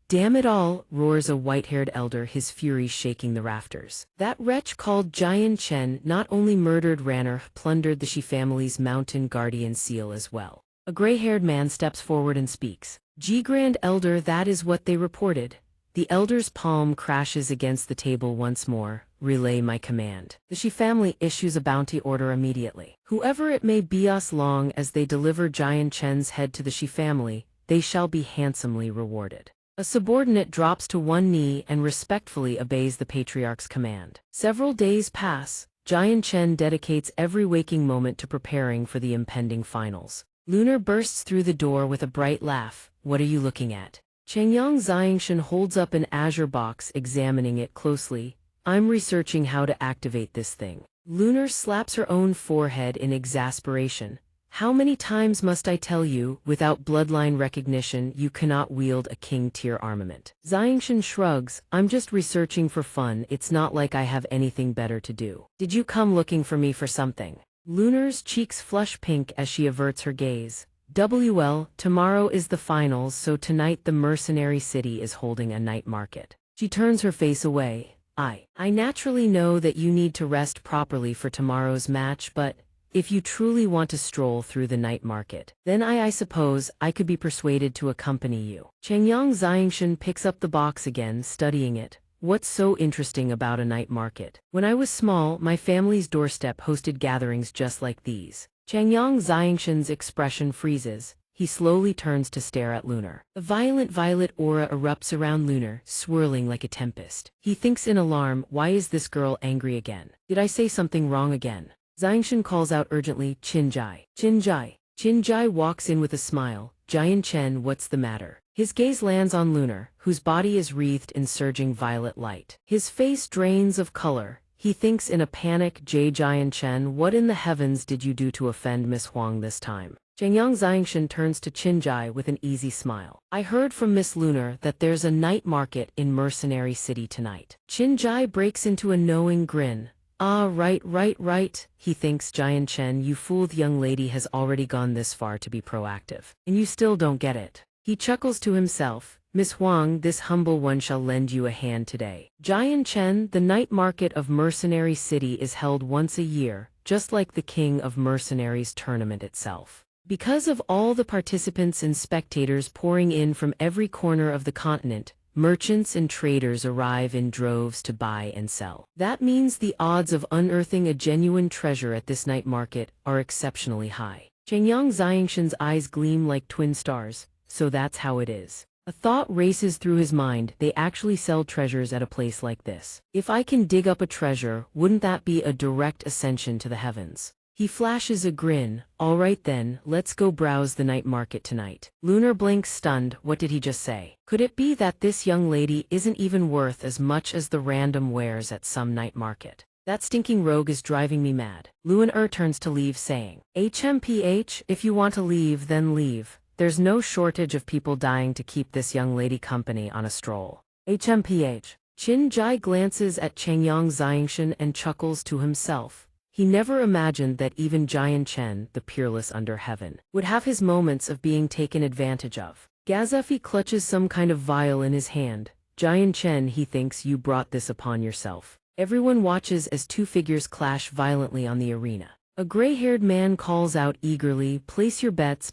Speaker 1: Damn it all, roars a white-haired elder, his fury shaking the rafters. That wretch called Jian Chen not only murdered Ranner, plundered the Shi family's mountain guardian seal as well. A gray-haired man steps forward and speaks. Grand Elder, that is what they reported. The elder's palm crashes against the table once more. Relay my command. The Shi family issues a bounty order immediately. Whoever it may be, as long as they deliver Jian Chen's head to the Shi family, they shall be handsomely rewarded. A subordinate drops to one knee and respectfully obeys the patriarch's command. Several days pass. Jian Chen dedicates every waking moment to preparing for the impending finals. Lunar bursts through the door with a bright laugh. What are you looking at? Chengyang Xianxia holds up an azure box, examining it closely. I'm researching how to activate this thing. Lunar slaps her own forehead in exasperation. How many times must I tell you, without bloodline recognition, you cannot wield a king-tier armament? Xianxia shrugs. I'm just researching for fun, it's not like I have anything better to do. Did you come looking for me for something? Lunar's cheeks flush pink as she averts her gaze. Tomorrow is the finals, so tonight the mercenary city is holding a night market. She turns her face away. I naturally know that you need to rest properly for tomorrow's match, but if you truly want to stroll through the night market, then I suppose I could be persuaded to accompany you. Chengyang Xianxia picks up the box again, studying it. What's so interesting about a night market? When I was small, my family's doorstep hosted gatherings just like these. Chengyang Xianxia's expression freezes. He slowly turns to stare at Lunar. A violent violet aura erupts around Lunar, swirling like a tempest. He thinks in alarm, why is this girl angry again? Did I say something wrong again? Xianxia calls out urgently, Qinjai. Qinjai. Qinjai walks in with a smile. Jian Chen, what's the matter? His gaze lands on Lunar, whose body is wreathed in surging violet light. His face drains of color. He thinks in a panic, Jian Chen, what in the heavens did you do to offend Miss Huang this time? Chengyang Xianxia turns to Qinjai with an easy smile. I heard from Miss Lunar that there's a night market in Mercenary City tonight. Qinjai breaks into a knowing grin. Ah, right. He thinks, Jian Chen, you fooled young lady has already gone this far to be proactive. And you still don't get it. He chuckles to himself. Miss Huang, this humble one shall lend you a hand today. Jian Chen, the night market of Mercenary City is held once a year, just like the King of Mercenaries tournament itself. Because of all the participants and spectators pouring in from every corner of the continent, merchants and traders arrive in droves to buy and sell. That means the odds of unearthing a genuine treasure at this night market are exceptionally high. Chengyang Xianxia's eyes gleam like twin stars. So that's how it is. A thought races through his mind, they actually sell treasures at a place like this. If I can dig up a treasure, wouldn't that be a direct ascension to the heavens? He flashes a grin. All right then, let's go browse the night market tonight. Lunar blinks stunned. What did he just say? Could it be that this young lady isn't even worth as much as the random wares at some night market? That stinking rogue is driving me mad. Lunar turns to leave, saying, HMPH, if you want to leave, then leave. There's no shortage of people dying to keep this young lady company on a stroll. HMPH. Qinjai glances at Chengyang Xianxia and chuckles to himself. He never imagined that even Jian Chen, the peerless under heaven, would have his moments of being taken advantage of. Gazefi clutches some kind of vial in his hand. Jian Chen, he thinks, you brought this upon yourself. Everyone watches as two figures clash violently on the arena. A gray-haired man calls out eagerly, place your bets,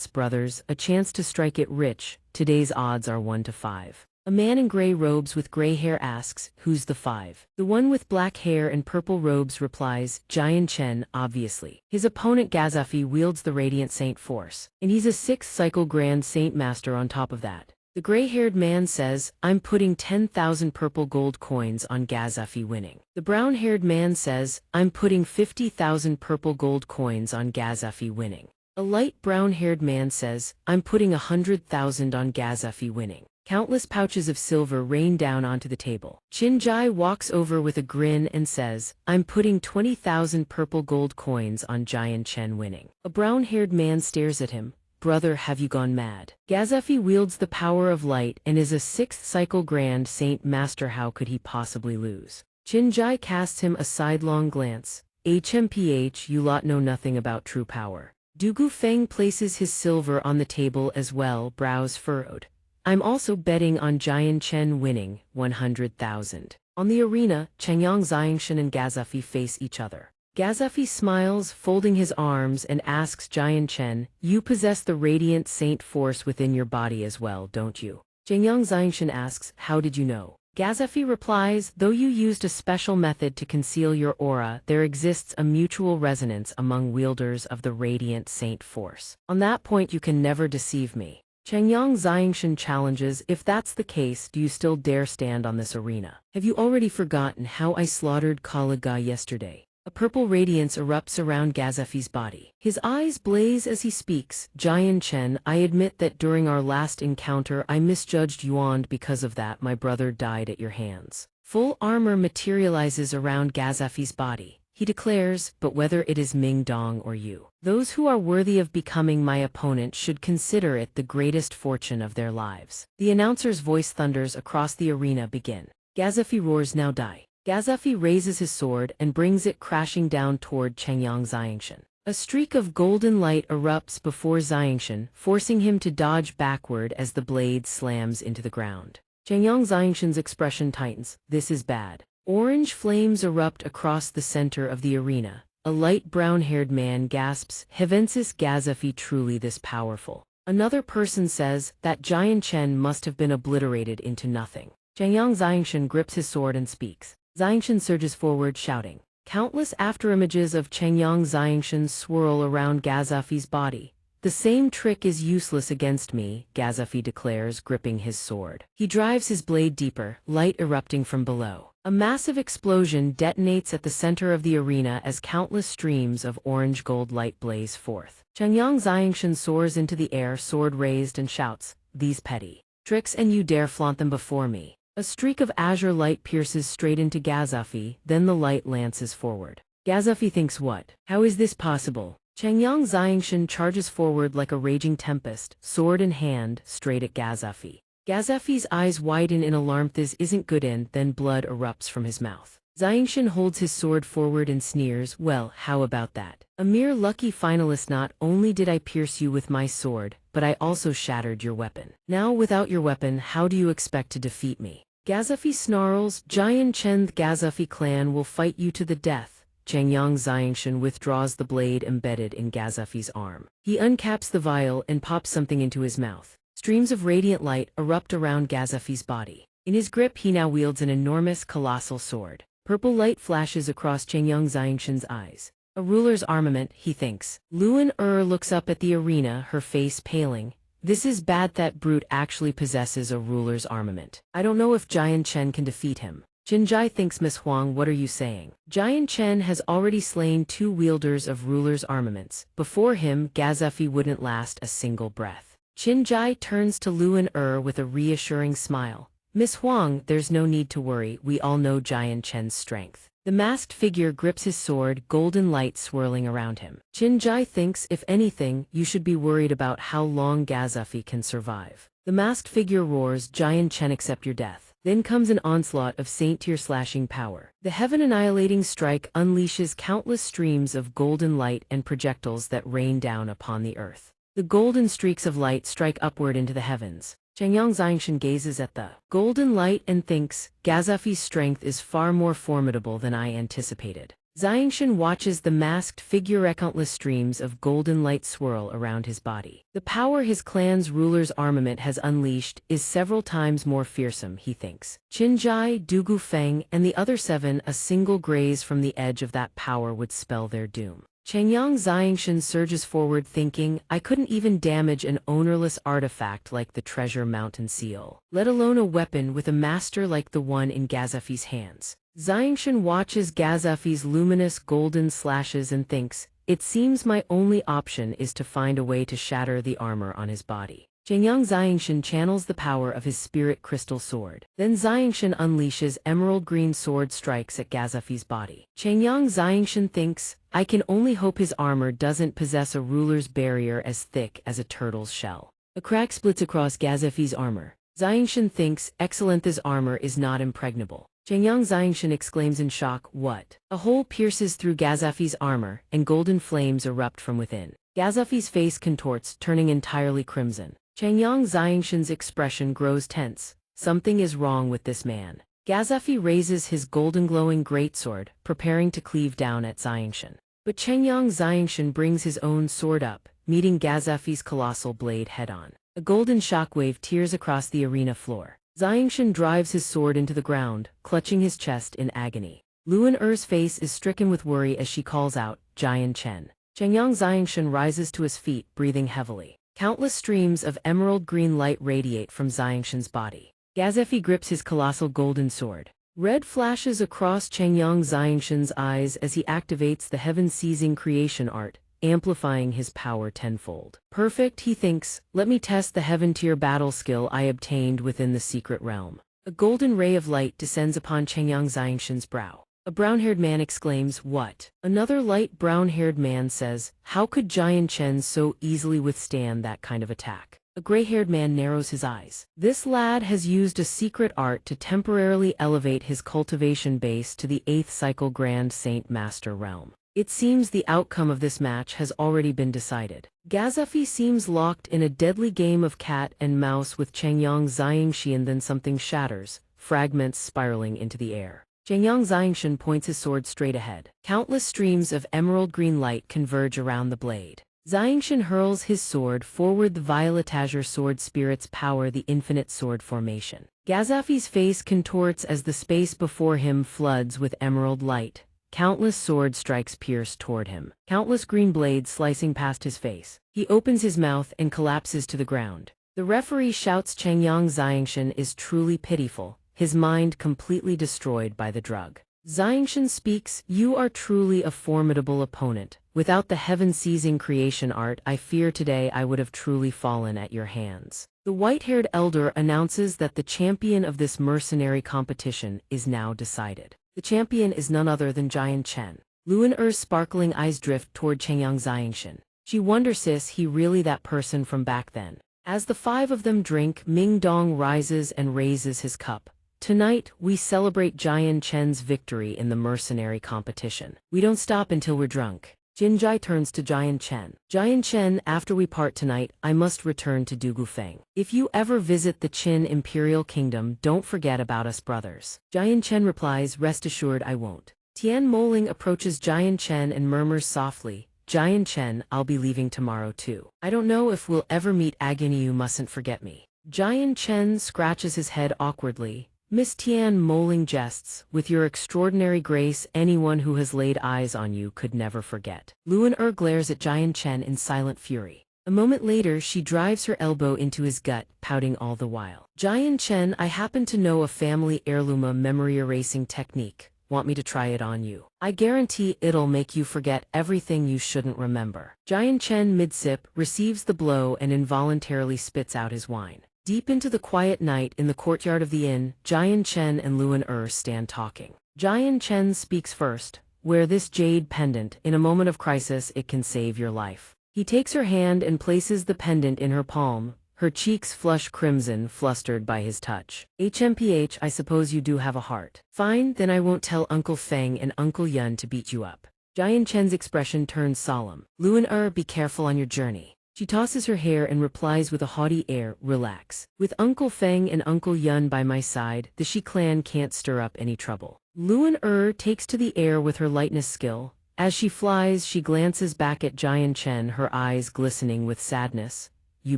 Speaker 1: brothers, a chance to strike it rich. Today's odds are 1 to 5. A man in gray robes with gray hair asks, "Who's the five?" The one with black hair and purple robes replies, "Jian Chen, obviously." His opponent Gazafi wields the Radiant Saint Force, and he's a 6th cycle Grand Saint Master on top of that. The gray-haired man says, "I'm putting 10,000 purple gold coins on Gazafi winning." The brown-haired man says, "I'm putting 50,000 purple gold coins on Gazafi winning." A light brown-haired man says, "I'm putting 100,000 on Gazafi winning." Countless pouches of silver rain down onto the table. Qinjai walks over with a grin and says, "I'm putting 20,000 purple gold coins on Jian Chen winning." A brown-haired man stares at him. "Brother, have you gone mad?" Gazafi wields the power of light and is a 6th cycle Grand Saint Master. How could he possibly lose? Qinjai casts him a sidelong glance. "HMPH, you lot know nothing about true power." Dugu Feng places his silver on the table as well, brows furrowed. "I'm also betting on Jian Chen winning, 100,000. On the arena, Chengyang Xianxia and Gazafi face each other. Gazafi smiles, folding his arms, and asks Jian Chen, "You possess the Radiant Saint Force within your body as well, don't you?" Chengyang Xianxia asks, "How did you know?" Gazafi replies, "Though you used a special method to conceal your aura, there exists a mutual resonance among wielders of the Radiant Saint Force. On that point you can never deceive me." Chengyang Xianxia challenges, "If that's the case, do you still dare stand on this arena? Have you already forgotten how I slaughtered Kalaga yesterday?" A purple radiance erupts around Gazafi's body. His eyes blaze as he speaks. "Jian Chen, I admit that during our last encounter I misjudged Yuan. Because of that, my brother died at your hands." Full armor materializes around Gazafi's body. He declares, "But whether it is Ming Dong or you, those who are worthy of becoming my opponent should consider it the greatest fortune of their lives." The announcer's voice thunders across the arena. "Begin." Gazafi roars, "Now die." Gazafi raises his sword and brings it crashing down toward Chengyang Xianxia. A streak of golden light erupts before Xianxia, forcing him to dodge backward as the blade slams into the ground. Chengyang Xianxia's expression tightens. "This is bad." Orange flames erupt across the center of the arena. A light brown-haired man gasps, "Hevensis Gazafi truly this powerful?" Another person says, "That Jian Chen must have been obliterated into nothing." Chengyang Xianxia grips his sword and speaks. Xianxia surges forward, shouting. Countless afterimages of Chengyang Xianxia swirl around Gazafi's body. "The same trick is useless against me," Gazafi declares, gripping his sword. He drives his blade deeper, light erupting from below. A massive explosion detonates at the center of the arena as countless streams of orange-gold light blaze forth. Chengyang Xianxia soars into the air, sword raised, and shouts, "These petty tricks, and you dare flaunt them before me." A streak of azure light pierces straight into Gazafi, then the light lances forward. Gazafi thinks, "What? How is this possible?" Chengyang Xianxia charges forward like a raging tempest, sword in hand, straight at Gazafi. Gazafi's eyes widen in alarm. "This isn't good," and then blood erupts from his mouth. Xianxia holds his sword forward and sneers, "Well, how about that? A mere lucky finalist. Not only did I pierce you with my sword, but I also shattered your weapon. Now without your weapon, how do you expect to defeat me?" Gazafi snarls, "Jian Chen, the Gazafi clan will fight you to the death." Chengyang Xianxia withdraws the blade embedded in Gazafi's arm. He uncaps the vial and pops something into his mouth. Streams of radiant light erupt around Gazafi's body. In his grip he now wields an enormous, colossal sword. Purple light flashes across Chengyang Xianxia's eyes. A ruler's armament, he thinks. Luan looks up at the arena, her face paling. "This is bad. That brute actually possesses a ruler's armament. I don't know if Jian Chen can defeat him." Qinjai thinks, "Miss Huang, what are you saying? Jian Chen has already slain 2 wielders of ruler's armaments. Before him, Gazafi wouldn't last a single breath." Qinjai turns to Luan with a reassuring smile. "Miss Huang, there's no need to worry. We all know Jian Chen's strength." The masked figure grips his sword, golden light swirling around him. Qinjai thinks, "If anything, you should be worried about how long Gazafi can survive." The masked figure roars, "Jian Chen, accept your death." Then comes an onslaught of saint-tier slashing power. The heaven-annihilating strike unleashes countless streams of golden light and projectiles that rain down upon the earth. The golden streaks of light strike upward into the heavens. Chengyang Xianxia gazes at the golden light and thinks, "Gazafi's strength is far more formidable than I anticipated." Xianxia watches the masked figure. Countless streams of golden light swirl around his body. The power his clan's ruler's armament has unleashed is several times more fearsome, he thinks. Qinjai, Dugu Feng, and the other 7, a single graze from the edge of that power would spell their doom. Changyang Xianxia surges forward thinking, I couldn't even damage an ownerless artifact like the treasure mountain seal, let alone a weapon with a master like the one in Gazafi's hands. Xianxia watches Gazafi's luminous golden slashes and thinks, it seems my only option is to find a way to shatter the armor on his body. Changyang Xianxia channels the power of his spirit crystal sword. Then Xianxia unleashes emerald green sword strikes at Gazafi's body. Changyang Xianxia thinks, I can only hope his armor doesn't possess a ruler's barrier as thick as a turtle's shell. A crack splits across Gazafi's armor. Xianxia thinks, Excellenth's armor is not impregnable. Changyang Xianxia exclaims in shock, what? A hole pierces through Gazafi's armor, and golden flames erupt from within. Gazafi's face contorts, turning entirely crimson. Changyang Xianxia's expression grows tense. Something is wrong with this man. Gazafi raises his golden glowing greatsword, preparing to cleave down at Xianxia. But Changyang Xianxia brings his own sword up, meeting Gazafi's colossal blade head-on. A golden shockwave tears across the arena floor. Xianxia drives his sword into the ground, clutching his chest in agony. Luan Er's face is stricken with worry as she calls out, Jian Chen. Changyang Xianxia rises to his feet, breathing heavily. Countless streams of emerald green light radiate from Xianxia's body. Gazafi grips his colossal golden sword. Red flashes across Changyang Xianxia's eyes as he activates the heaven-seizing creation art, amplifying his power tenfold. Perfect, he thinks, let me test the heaven-tier battle skill I obtained within the secret realm. A golden ray of light descends upon Changyang Xianxia's brow. A brown-haired man exclaims, what? Another light brown-haired man says, how could Jian Chen so easily withstand that kind of attack? A gray-haired man narrows his eyes. This lad has used a secret art to temporarily elevate his cultivation base to the 8th cycle Grand Saint Master realm. It seems the outcome of this match has already been decided. Gazafi seems locked in a deadly game of cat and mouse with Changyang Xianxia. Then something shatters, fragments spiraling into the air. Changyang Xianxia points his sword straight ahead. Countless streams of emerald green light converge around the blade. Xianxia hurls his sword forward. The violet azure sword spirits power the infinite sword formation. Gazafi's face contorts as the space before him floods with emerald light. Countless sword strikes pierce toward him. Countless green blades slicing past his face. He opens his mouth and collapses to the ground. The referee shouts Changyang Xianxia is truly pitiful, his mind completely destroyed by the drug. Xianxia speaks, you are truly a formidable opponent. Without the heaven-seizing creation art, I fear today I would have truly fallen at your hands. The white-haired elder announces that the champion of this mercenary competition is now decided. The champion is none other than Jian Chen. Luan Er's sparkling eyes drift toward Changyang Xianxia. She wonders is he really that person from back then. As the 5 of them drink, Ming Dong rises and raises his cup. Tonight, we celebrate Jian Chen's victory in the mercenary competition. We don't stop until we're drunk. Jinjai turns to Jian Chen. Jian Chen, after we part tonight, I must return to Dugu Feng. If you ever visit the Qin Imperial Kingdom, don't forget about us brothers. Jian Chen replies, rest assured I won't. Tian Moling approaches Jian Chen and murmurs softly, Jian Chen, I'll be leaving tomorrow too. I don't know if we'll ever meet again, you mustn't forget me. Jian Chen scratches his head awkwardly. Miss Tian Moling jests, with your extraordinary grace anyone who has laid eyes on you could never forget. Luan Er glares at Jian Chen in silent fury. A moment later she drives her elbow into his gut, pouting all the while. Jian Chen, I happen to know a family heirloom memory erasing technique. Want me to try it on you? I guarantee it'll make you forget everything you shouldn't remember. Jian Chen mid-sip receives the blow and involuntarily spits out his wine. Deep into the quiet night in the courtyard of the inn, Jian Chen and Luan Er stand talking. Jian Chen speaks first. Wear this jade pendant. In a moment of crisis, it can save your life. He takes her hand and places the pendant in her palm. Her cheeks flush crimson, flustered by his touch. HMPH, I suppose you do have a heart. Fine, then I won't tell Uncle Feng and Uncle Yun to beat you up. Jian Chen's expression turns solemn. Luan Er, be careful on your journey. She tosses her hair and replies with a haughty air, relax. With Uncle Feng and Uncle Yun by my side, the Shi clan can't stir up any trouble. Luan takes to the air with her lightness skill. As she flies, she glances back at Jian Chen, her eyes glistening with sadness. You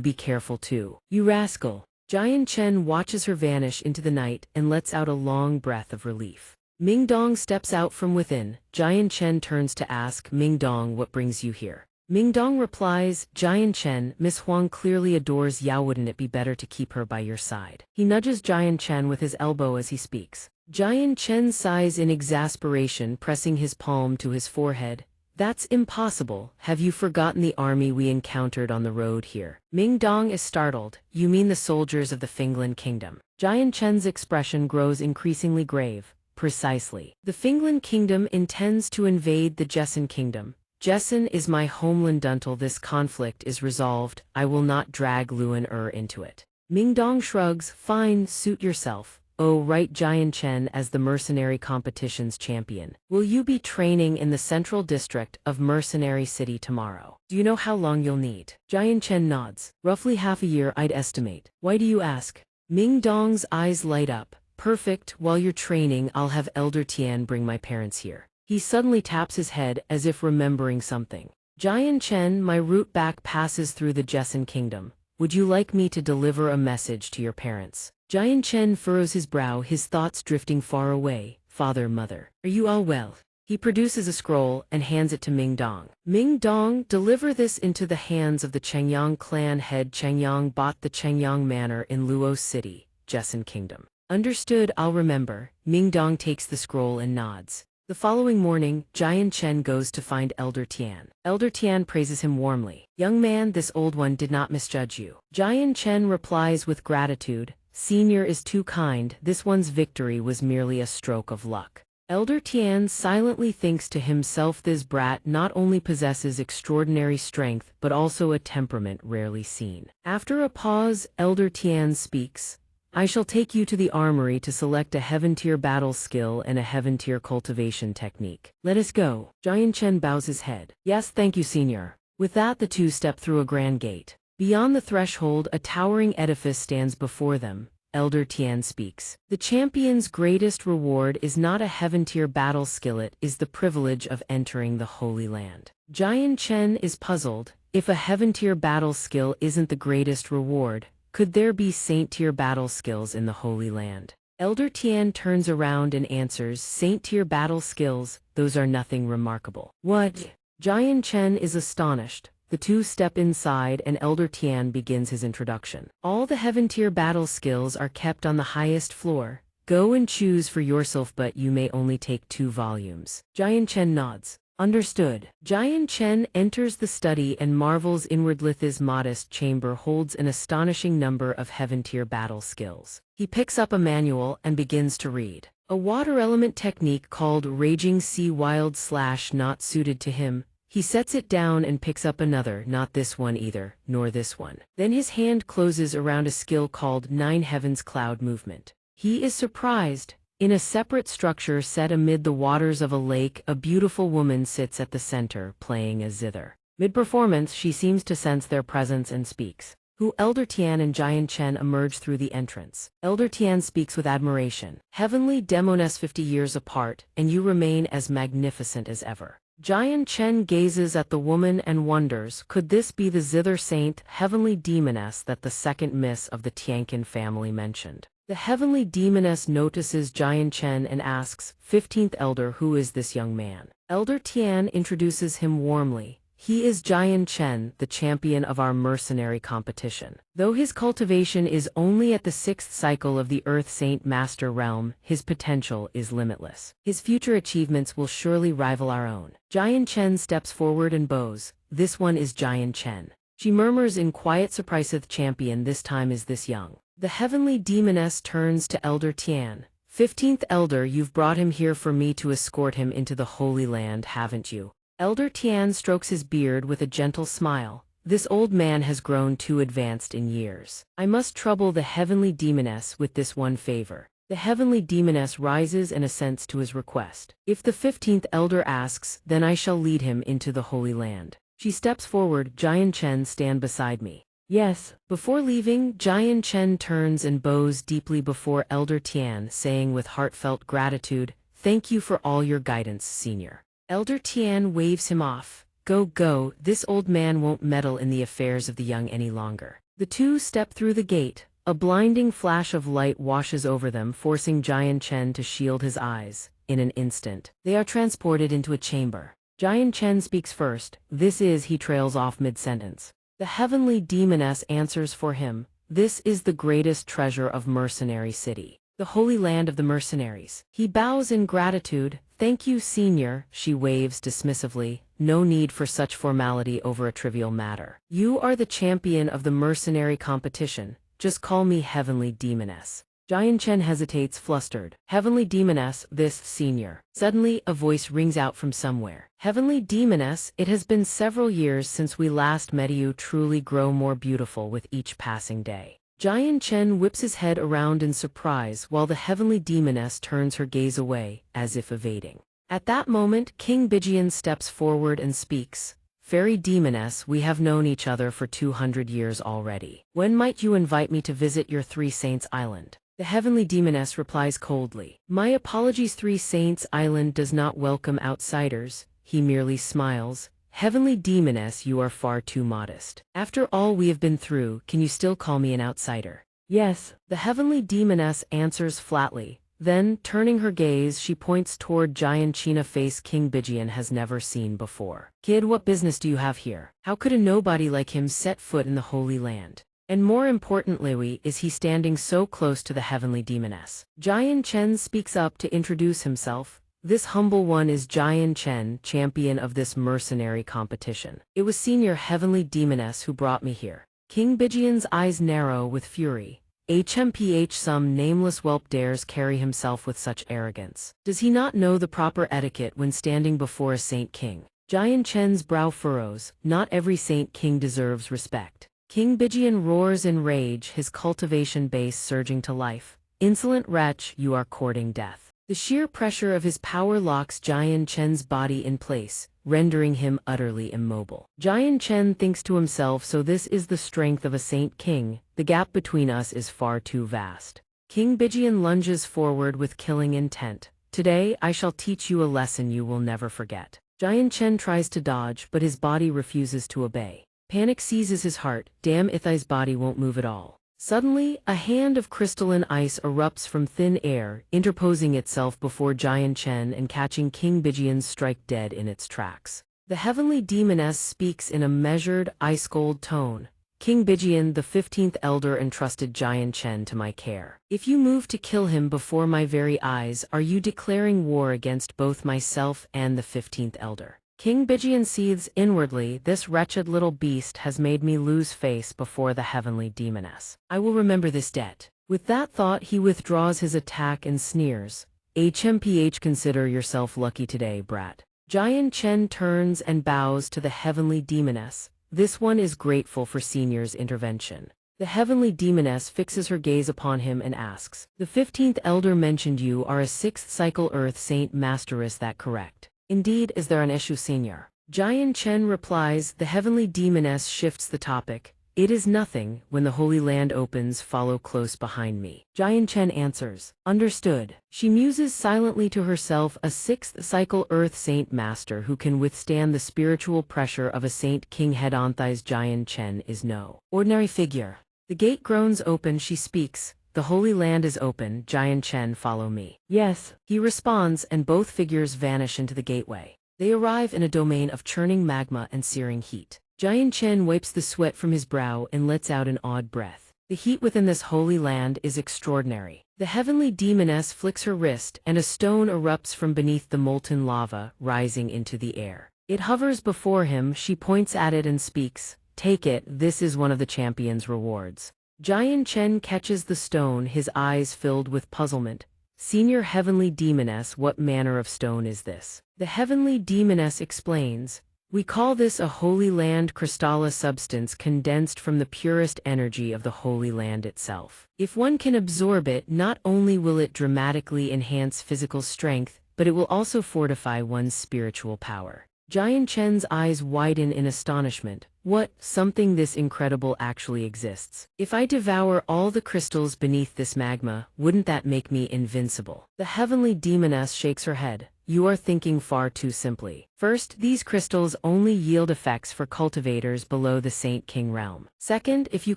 Speaker 1: be careful too. You rascal. Jian Chen watches her vanish into the night and lets out a long breath of relief. Ming Dong steps out from within. Jian Chen turns to ask, Ming Dong, what brings you here? Ming Dong replies, Jian Chen, Miss Huang clearly adores Yao. Wouldn't it be better to keep her by your side? He nudges Jian Chen with his elbow as he speaks. Jian Chen sighs in exasperation, pressing his palm to his forehead. That's impossible. Have you forgotten the army we encountered on the road here? Ming Dong is startled. You mean the soldiers of the Finglin Kingdom? Jian Chen's expression grows increasingly grave. Precisely. The Finglin Kingdom intends to invade the Jesson Kingdom. Jesson is my homeland until this conflict is resolved. I will not drag Luan into it. Ming Dong shrugs. Fine, suit yourself. Oh, right, Jian Chen as the mercenary competition's champion. Will you be training in the central district of Mercenary City tomorrow? Do you know how long you'll need? Jian Chen nods. Roughly half a year, I'd estimate. Why do you ask? Ming Dong's eyes light up. Perfect, while you're training, I'll have Elder Tian bring my parents here. He suddenly taps his head as if remembering something. Jian Chen, my route back passes through the Jesson Kingdom. Would you like me to deliver a message to your parents? Jian Chen furrows his brow, his thoughts drifting far away. Father, mother, are you all well? He produces a scroll and hands it to Ming Dong. Ming Dong, deliver this into the hands of the Chengyang clan head. Chengyang bought the Chengyang Manor in Luo City, Jesson Kingdom. Understood, I'll remember. Ming Dong takes the scroll and nods. The following morning, Jian Chen goes to find Elder Tian. Elder Tian praises him warmly. Young man, this old one did not misjudge you. Jian Chen replies with gratitude. Senior is too kind, this one's victory was merely a stroke of luck. Elder Tian silently thinks to himself, this brat not only possesses extraordinary strength but also a temperament rarely seen. After a pause, Elder Tian speaks. I shall take you to the armory to select a heaven-tier battle skill and a heaven-tier cultivation technique. Let us go. Jian Chen bows his head. Yes, thank you, senior. With that, the two step through a grand gate. Beyond the threshold, a towering edifice stands before them. Elder Tian speaks. The champion's greatest reward is not a heaven-tier battle skill, it is the privilege of entering the Holy Land. Jian Chen is puzzled. If a heaven-tier battle skill isn't the greatest reward, could there be saint-tier battle skills in the Holy Land? Elder Tian turns around and answers, Saint-tier battle skills, those are nothing remarkable. What? Jian Chen is astonished. The two step inside and Elder Tian begins his introduction. All the heaven-tier battle skills are kept on the highest floor. Go and choose for yourself, but you may only take 2 volumes. Jian Chen nods. Understood. Jian Chen enters the study and marvels inwardly. This modest chamber holds an astonishing number of heaven-tier battle skills. He picks up a manual and begins to read. A water element technique called Raging Sea Wild / not suited to him. He sets it down and picks up another, not this one either, nor this one. Then his hand closes around a skill called 9 Heavens Cloud Movement. He is surprised. In a separate structure set amid the waters of a lake, a beautiful woman sits at the center, playing a zither. Mid-performance, she seems to sense their presence and speaks. Who? Elder Tian and Jian Chen emerge through the entrance. Elder Tian speaks with admiration. Heavenly Demones 50 years apart, and you remain as magnificent as ever. Jian Chen gazes at the woman and wonders, could this be the Zither Saint, Heavenly Demoness that the second miss of the Tiankin family mentioned? The Heavenly Demoness notices Jian Chen and asks, 15th Elder, who is this young man? Elder Tian introduces him warmly. He is Jian Chen, the champion of our mercenary competition. Though his cultivation is only at the 6th cycle of the Earth Saint Master Realm, his potential is limitless. His future achievements will surely rival our own. Jian Chen steps forward and bows. This one is Jian Chen. She murmurs in quiet surprise, champion this time is this young. The Heavenly Demoness turns to Elder Tian. 15th Elder, you've brought him here for me to escort him into the Holy Land, haven't you? Elder Tian strokes his beard with a gentle smile. This old man has grown too advanced in years. I must trouble the Heavenly Demoness with this one favor. The Heavenly Demoness rises and assents to his request. If the 15th Elder asks, then I shall lead him into the Holy Land. She steps forward. Jian Chen, stand beside me. Yes. Before leaving, Jian Chen turns and bows deeply before Elder Tian, saying with heartfelt gratitude, Thank you for all your guidance, Senior. Elder Tian waves him off. Go, go, this old man won't meddle in the affairs of the young any longer. The two step through the gate. A blinding flash of light washes over them, forcing Jian Chen to shield his eyes. In an instant, they are transported into a chamber. Jian Chen speaks first. This is, he trails off mid-sentence. The heavenly demoness answers for him. This is the greatest treasure of Mercenary City, the holy land of the mercenaries. He bows in gratitude. Thank you, Senior, she waves dismissively. No need for such formality over a trivial matter. You are the champion of the mercenary competition. Just call me Heavenly Demoness. Jian Chen hesitates, flustered. Heavenly Demoness, this, Senior. Suddenly, a voice rings out from somewhere. Heavenly Demoness, it has been several years since we last met. You truly grow more beautiful with each passing day. Jian Chen whips his head around in surprise while the Heavenly Demoness turns her gaze away, as if evading. At that moment, King Bijian steps forward and speaks. Fairy Demoness, we have known each other for 200 years already. When might you invite me to visit your Three Saints Island? The Heavenly Demoness replies coldly. My apologies, Three Saints Island does not welcome outsiders. He merely smiles. Heavenly Demoness, you are far too modest. After all we have been through, can you still call me an outsider? Yes, the Heavenly Demoness answers flatly. Then, turning her gaze, she points toward Jian Chen, a face King Bijian has never seen before. Kid, what business do you have here? How could a nobody like him set foot in the Holy Land? And more importantly, is he standing so close to the Heavenly Demoness? Jian Chen speaks up to introduce himself. This humble one is Jian Chen, champion of this mercenary competition. It was Senior Heavenly Demoness who brought me here. King Bijian's eyes narrow with fury. HMPH, some nameless whelp dares carry himself with such arrogance. Does he not know the proper etiquette when standing before a Saint King? Jian Chen's brow furrows. Not every Saint King deserves respect. King Bijian roars in rage, his cultivation base surging to life. Insolent wretch, you are courting death. The sheer pressure of his power locks Jian Chen's body in place, rendering him utterly immobile. Jian Chen thinks to himself, so this is the strength of a Saint King. The gap between us is far too vast. King Bijian lunges forward with killing intent. Today I shall teach you a lesson you will never forget. Jian Chen tries to dodge, but his body refuses to obey. Panic seizes his heart. Damn, Ithai's body won't move at all. Suddenly, a hand of crystalline ice erupts from thin air, interposing itself before Jian Chen and catching King Bijian's strike dead in its tracks. The Heavenly Demoness speaks in a measured, ice-cold tone. King Bijian, the 15th Elder, entrusted Jian Chen to my care. If you move to kill him before my very eyes, are you declaring war against both myself and the 15th Elder? King Bijian seethes inwardly. This wretched little beast has made me lose face before the Heavenly Demoness. I will remember this debt. With that thought, he withdraws his attack and sneers. HMPH, consider yourself lucky today, brat. Jian Chen turns and bows to the Heavenly Demoness. This one is grateful for Senior's intervention. The Heavenly Demoness fixes her gaze upon him and asks, the 15th Elder mentioned you are a 6th cycle Earth Saint Master, is that correct? Indeed, is there an issue, Senior? Jian Chen replies. The Heavenly Demoness shifts the topic. It is nothing. When the Holy Land opens, follow close behind me. Jian Chen answers. Understood. She muses silently to herself. A 6th cycle Earth Saint Master who can withstand the spiritual pressure of a Saint King head-on-thighs. Jian Chen is no ordinary figure. The gate groans open. She speaks. The Holy Land is open. Jian Chen, follow me. Yes, he responds, and both figures vanish into the gateway. They arrive in a domain of churning magma and searing heat. Jian Chen wipes the sweat from his brow and lets out an odd breath. The heat within this holy land is extraordinary. The Heavenly Demoness flicks her wrist, and a stone erupts from beneath the molten lava, rising into the air. It hovers before him. She points at it and speaks. Take it, this is one of the champion's rewards. Jian Chen catches the stone, his eyes filled with puzzlement. Senior Heavenly Demoness, what manner of stone is this? The Heavenly Demoness explains. We call this a Holy Land crystal, a substance condensed from the purest energy of the Holy Land itself. If one can absorb it, not only will it dramatically enhance physical strength, but it will also fortify one's spiritual power. Jian Chen's eyes widen in astonishment. What, something this incredible actually exists? If I devour all the crystals beneath this magma, wouldn't that make me invincible? The heavenly demoness shakes her head. You are thinking far too simply. First, these crystals only yield effects for cultivators below the Saint King realm. Second, if you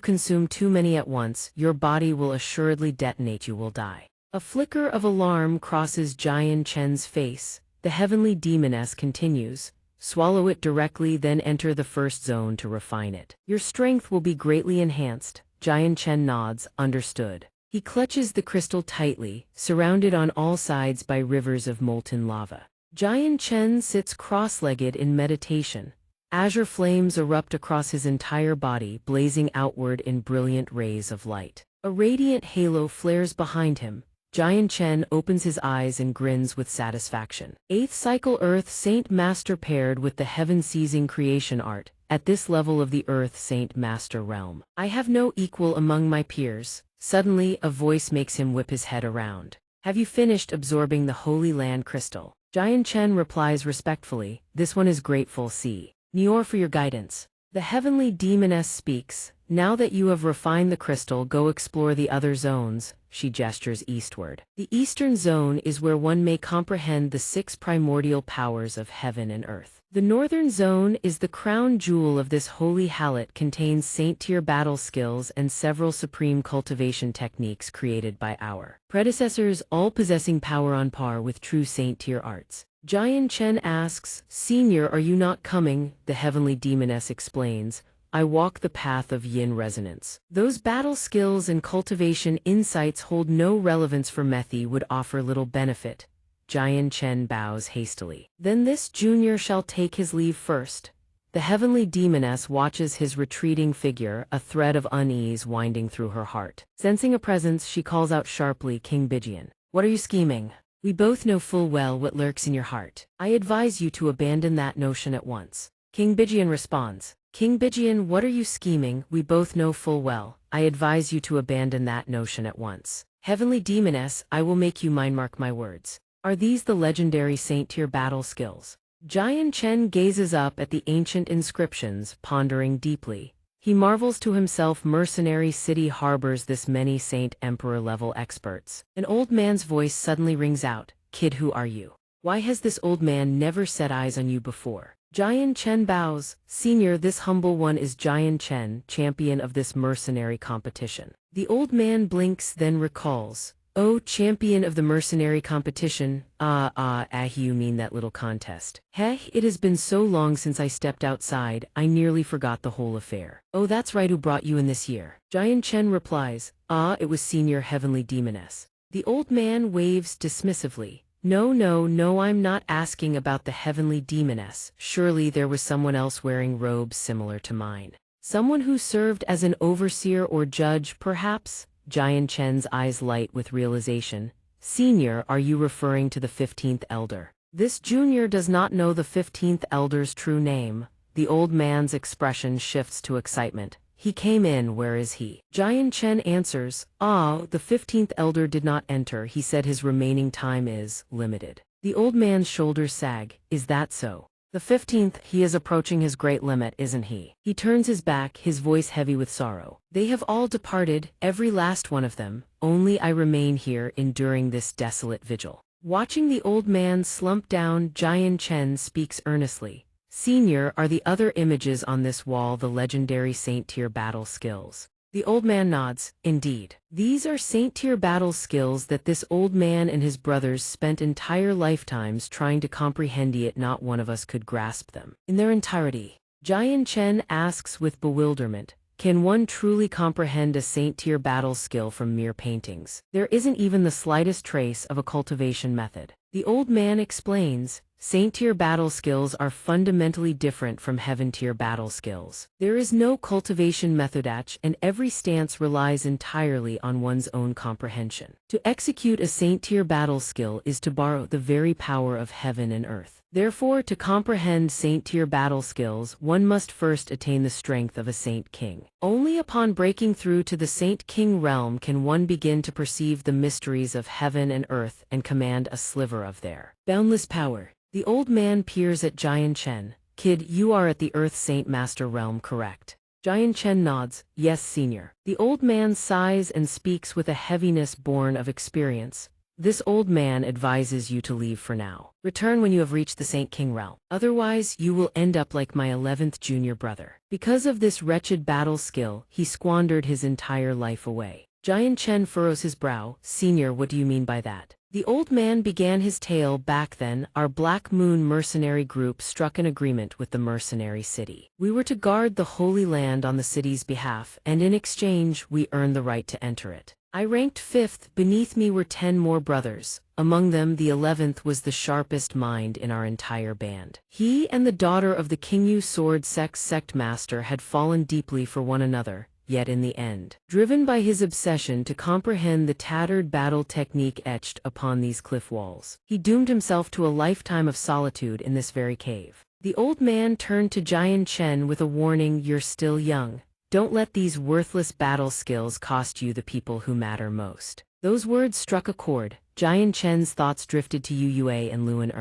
Speaker 1: consume too many at once, your body will assuredly detonate, you will die. A flicker of alarm crosses Jian Chen's face. The heavenly demoness continues. Swallow it directly, then enter the first zone to refine it. Your strength will be greatly enhanced. Jian Chen nods, understood. He clutches the crystal tightly, surrounded on all sides by rivers of molten lava. Jian Chen sits cross-legged in meditation. Azure flames erupt across his entire body, blazing outward in brilliant rays of light. A radiant halo flares behind him. Jian Chen opens his eyes and grins with satisfaction. 8th cycle Earth Saint Master paired with the heaven-seizing creation art. At this level of the Earth Saint Master realm, I have no equal among my peers. Suddenly, a voice makes him whip his head around. Have you finished absorbing the Holy Land crystal? Jian Chen replies respectfully, this one is grateful, see. Nior for your guidance. The heavenly demoness speaks. Now that you have refined the crystal, go explore the other zones. She gestures eastward. The eastern zone is where one may comprehend the 6 primordial powers of heaven and earth. The northern zone is the crown jewel of this holy hallet, contains saint-tier battle skills and several supreme cultivation techniques created by our predecessors, all possessing power on par with true saint-tier arts. Jian Chen asks, Senior, are you not coming? The heavenly demoness explains, I walk the path of yin resonance. Those battle skills and cultivation insights hold no relevance for Methi, would offer little benefit. Jian Chen bows hastily. Then this junior shall take his leave first. The heavenly demoness watches his retreating figure, a thread of unease winding through her heart. Sensing a presence, she calls out sharply, King Bijian. What are you scheming? We both know full well what lurks in your heart. I advise you to abandon that notion at once. King Bijian responds. King Bijian, what are you scheming? We both know full well. I advise you to abandon that notion at once. Heavenly demoness, I will make you mine, mark my words. Are these the legendary saint-tier battle skills? Jian Chen gazes up at the ancient inscriptions, pondering deeply. He marvels to himself, mercenary city harbors this many saint emperor level experts. An old man's voice suddenly rings out. Kid, who are you? Why has this old man never set eyes on you before? Jian Chen bows. Senior, this humble one is Jian Chen, champion of this mercenary competition. The old man blinks, then recalls. Oh, champion of the mercenary competition. You mean that little contest. Heh, it has been so long since I stepped outside, I nearly forgot the whole affair. Oh, that's right, who brought you in this year? Jian Chen replies. It was Senior Heavenly Demoness. The old man waves dismissively. No, I'm not asking about the heavenly demoness. Surely there was someone else wearing robes similar to mine. Someone who served as an overseer or judge, perhaps? Jian Chen's eyes light with realization. Senior, are you referring to the 15th elder? This junior does not know the 15th elder's true name. The old man's expression shifts to excitement. He came in, where is he? Jian Chen answers, the 15th elder did not enter, he said his remaining time is limited. The old man's shoulders sag, is that so? The 15th, he is approaching his great limit, isn't he? He turns his back, his voice heavy with sorrow. They have all departed, every last one of them, only I remain here enduring this desolate vigil. Watching the old man slump down, Jian Chen speaks earnestly. Senior, are the other images on this wall the legendary saint-tier battle skills? The old man nods. Indeed. These are saint-tier battle skills that this old man and his brothers spent entire lifetimes trying to comprehend, yet not one of us could grasp them in their entirety. Jian Chen asks with bewilderment, can one truly comprehend a saint-tier battle skill from mere paintings? There isn't even the slightest trace of a cultivation method. The old man explains, saint-tier battle skills are fundamentally different from heaven-tier battle skills. There is no cultivation method, and every stance relies entirely on one's own comprehension. To execute a saint-tier battle skill is to borrow the very power of heaven and earth. Therefore, to comprehend saint-tier battle skills, one must first attain the strength of a Saint King. Only upon breaking through to the Saint King realm can one begin to perceive the mysteries of heaven and earth and command a sliver of their boundless power. The old man peers at Jian Chen. Kid, you are at the Earth Saint Master realm, correct? Jian Chen nods. Yes, senior. The old man sighs and speaks with a heaviness born of experience. This old man advises you to leave for now. Return when you have reached the Saint King realm. Otherwise, you will end up like my 11th junior brother. Because of this wretched battle skill, he squandered his entire life away. Jian Chen furrows his brow. Senior, what do you mean by that? The old man began his tale. Back then, our Black Moon mercenary group struck an agreement with the mercenary city. We were to guard the Holy Land on the city's behalf, and in exchange, we earned the right to enter it. I ranked 5th, beneath me were 10 more brothers. Among them, the 11th was the sharpest mind in our entire band. He and the daughter of the Qingyu Sword sect master had fallen deeply for one another. Yet in the end, driven by his obsession to comprehend the tattered battle technique etched upon these cliff walls, he doomed himself to a lifetime of solitude in this very cave. The old man turned to Jian Chen with a warning. You're still young. Don't let these worthless battle skills cost you the people who matter most. Those words struck a chord. Jian Chen's thoughts drifted to Yu Yue and Luan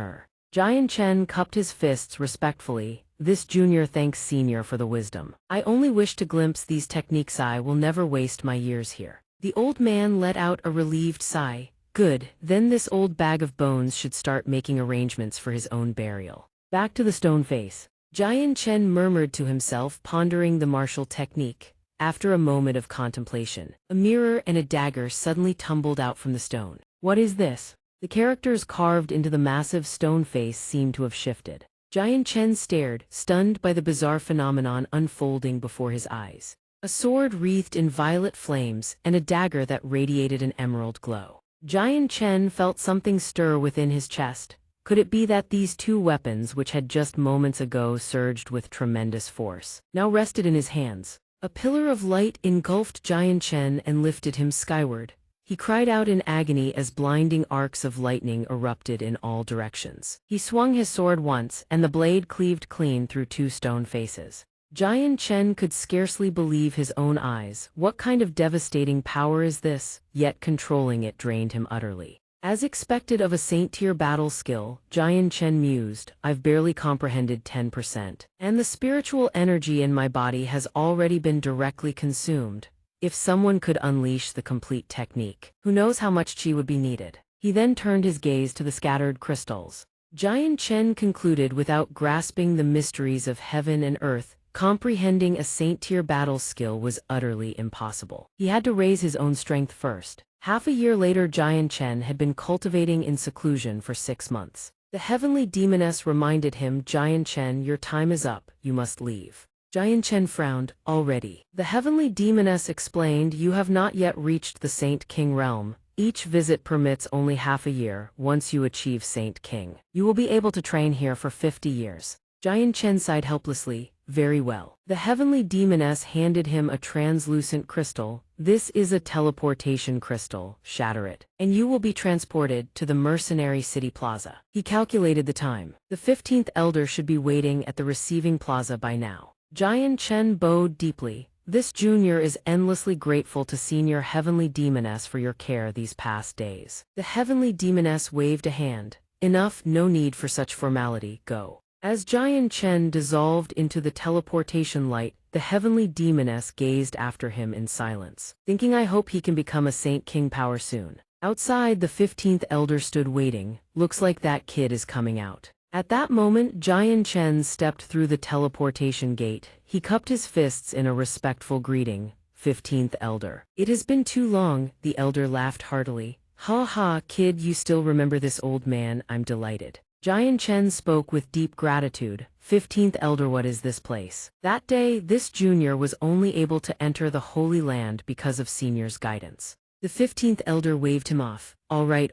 Speaker 1: Jian Chen cupped his fists respectfully. This junior thanks senior for the wisdom. I only wish to glimpse these techniques. I will never waste my years here. The old man let out a relieved sigh. Good, then this old bag of bones should start making arrangements for his own burial. Back to the stone face. Jian Chen murmured to himself, pondering the martial technique. After a moment of contemplation, a mirror and a dagger suddenly tumbled out from the stone. What is this? The characters carved into the massive stone face seemed to have shifted. Jian Chen stared, stunned by the bizarre phenomenon unfolding before his eyes. A sword wreathed in violet flames, and a dagger that radiated an emerald glow. Jian Chen felt something stir within his chest. Could it be that these two weapons, which had just moments ago surged with tremendous force, now rested in his hands? A pillar of light engulfed Jian Chen and lifted him skyward. He cried out in agony as blinding arcs of lightning erupted in all directions. He swung his sword once, and the blade cleaved clean through two stone faces. Jian Chen could scarcely believe his own eyes. What kind of devastating power is this? Yet controlling it drained him utterly. As expected of a saint-tier battle skill, Jian Chen mused, I've barely comprehended 10%. And the spiritual energy in my body has already been directly consumed. If someone could unleash the complete technique, who knows how much chi would be needed? He then turned his gaze to the scattered crystals. Jian Chen concluded without grasping the mysteries of heaven and earth, comprehending a saint-tier battle skill was utterly impossible. He had to raise his own strength first. Half a year later, Jian Chen had been cultivating in seclusion for 6 months. The heavenly demoness reminded him, Jian Chen, your time is up, you must leave. Jian Chen frowned. Already. The heavenly demoness explained, you have not yet reached the Saint King realm. Each visit permits only half a year. Once you achieve Saint King, you will be able to train here for 50 years. Jian Chen sighed helplessly. Very well. The heavenly demoness handed him a translucent crystal. This is a teleportation crystal. Shatter it, and you will be transported to the mercenary city plaza. He calculated the time. The 15th elder should be waiting at the receiving plaza by now. Jian Chen bowed deeply. This junior is endlessly grateful to Senior Heavenly Demoness for your care these past days. The Heavenly Demoness waved a hand. Enough, no need for such formality, go. As Jian Chen dissolved into the teleportation light, the Heavenly Demoness gazed after him in silence, thinking I hope he can become a Saint King power soon. Outside, the 15th elder stood waiting. Looks like that kid is coming out. At that moment, Jian Chen stepped through the teleportation gate. He cupped his fists in a respectful greeting. 15th elder. It has been too long, the elder laughed heartily. Ha ha, kid, you still remember this old man, I'm delighted. Jian Chen spoke with deep gratitude. 15th elder, what is this place? That day, this junior was only able to enter the Holy Land because of senior's guidance. The 15th elder waved him off. All right.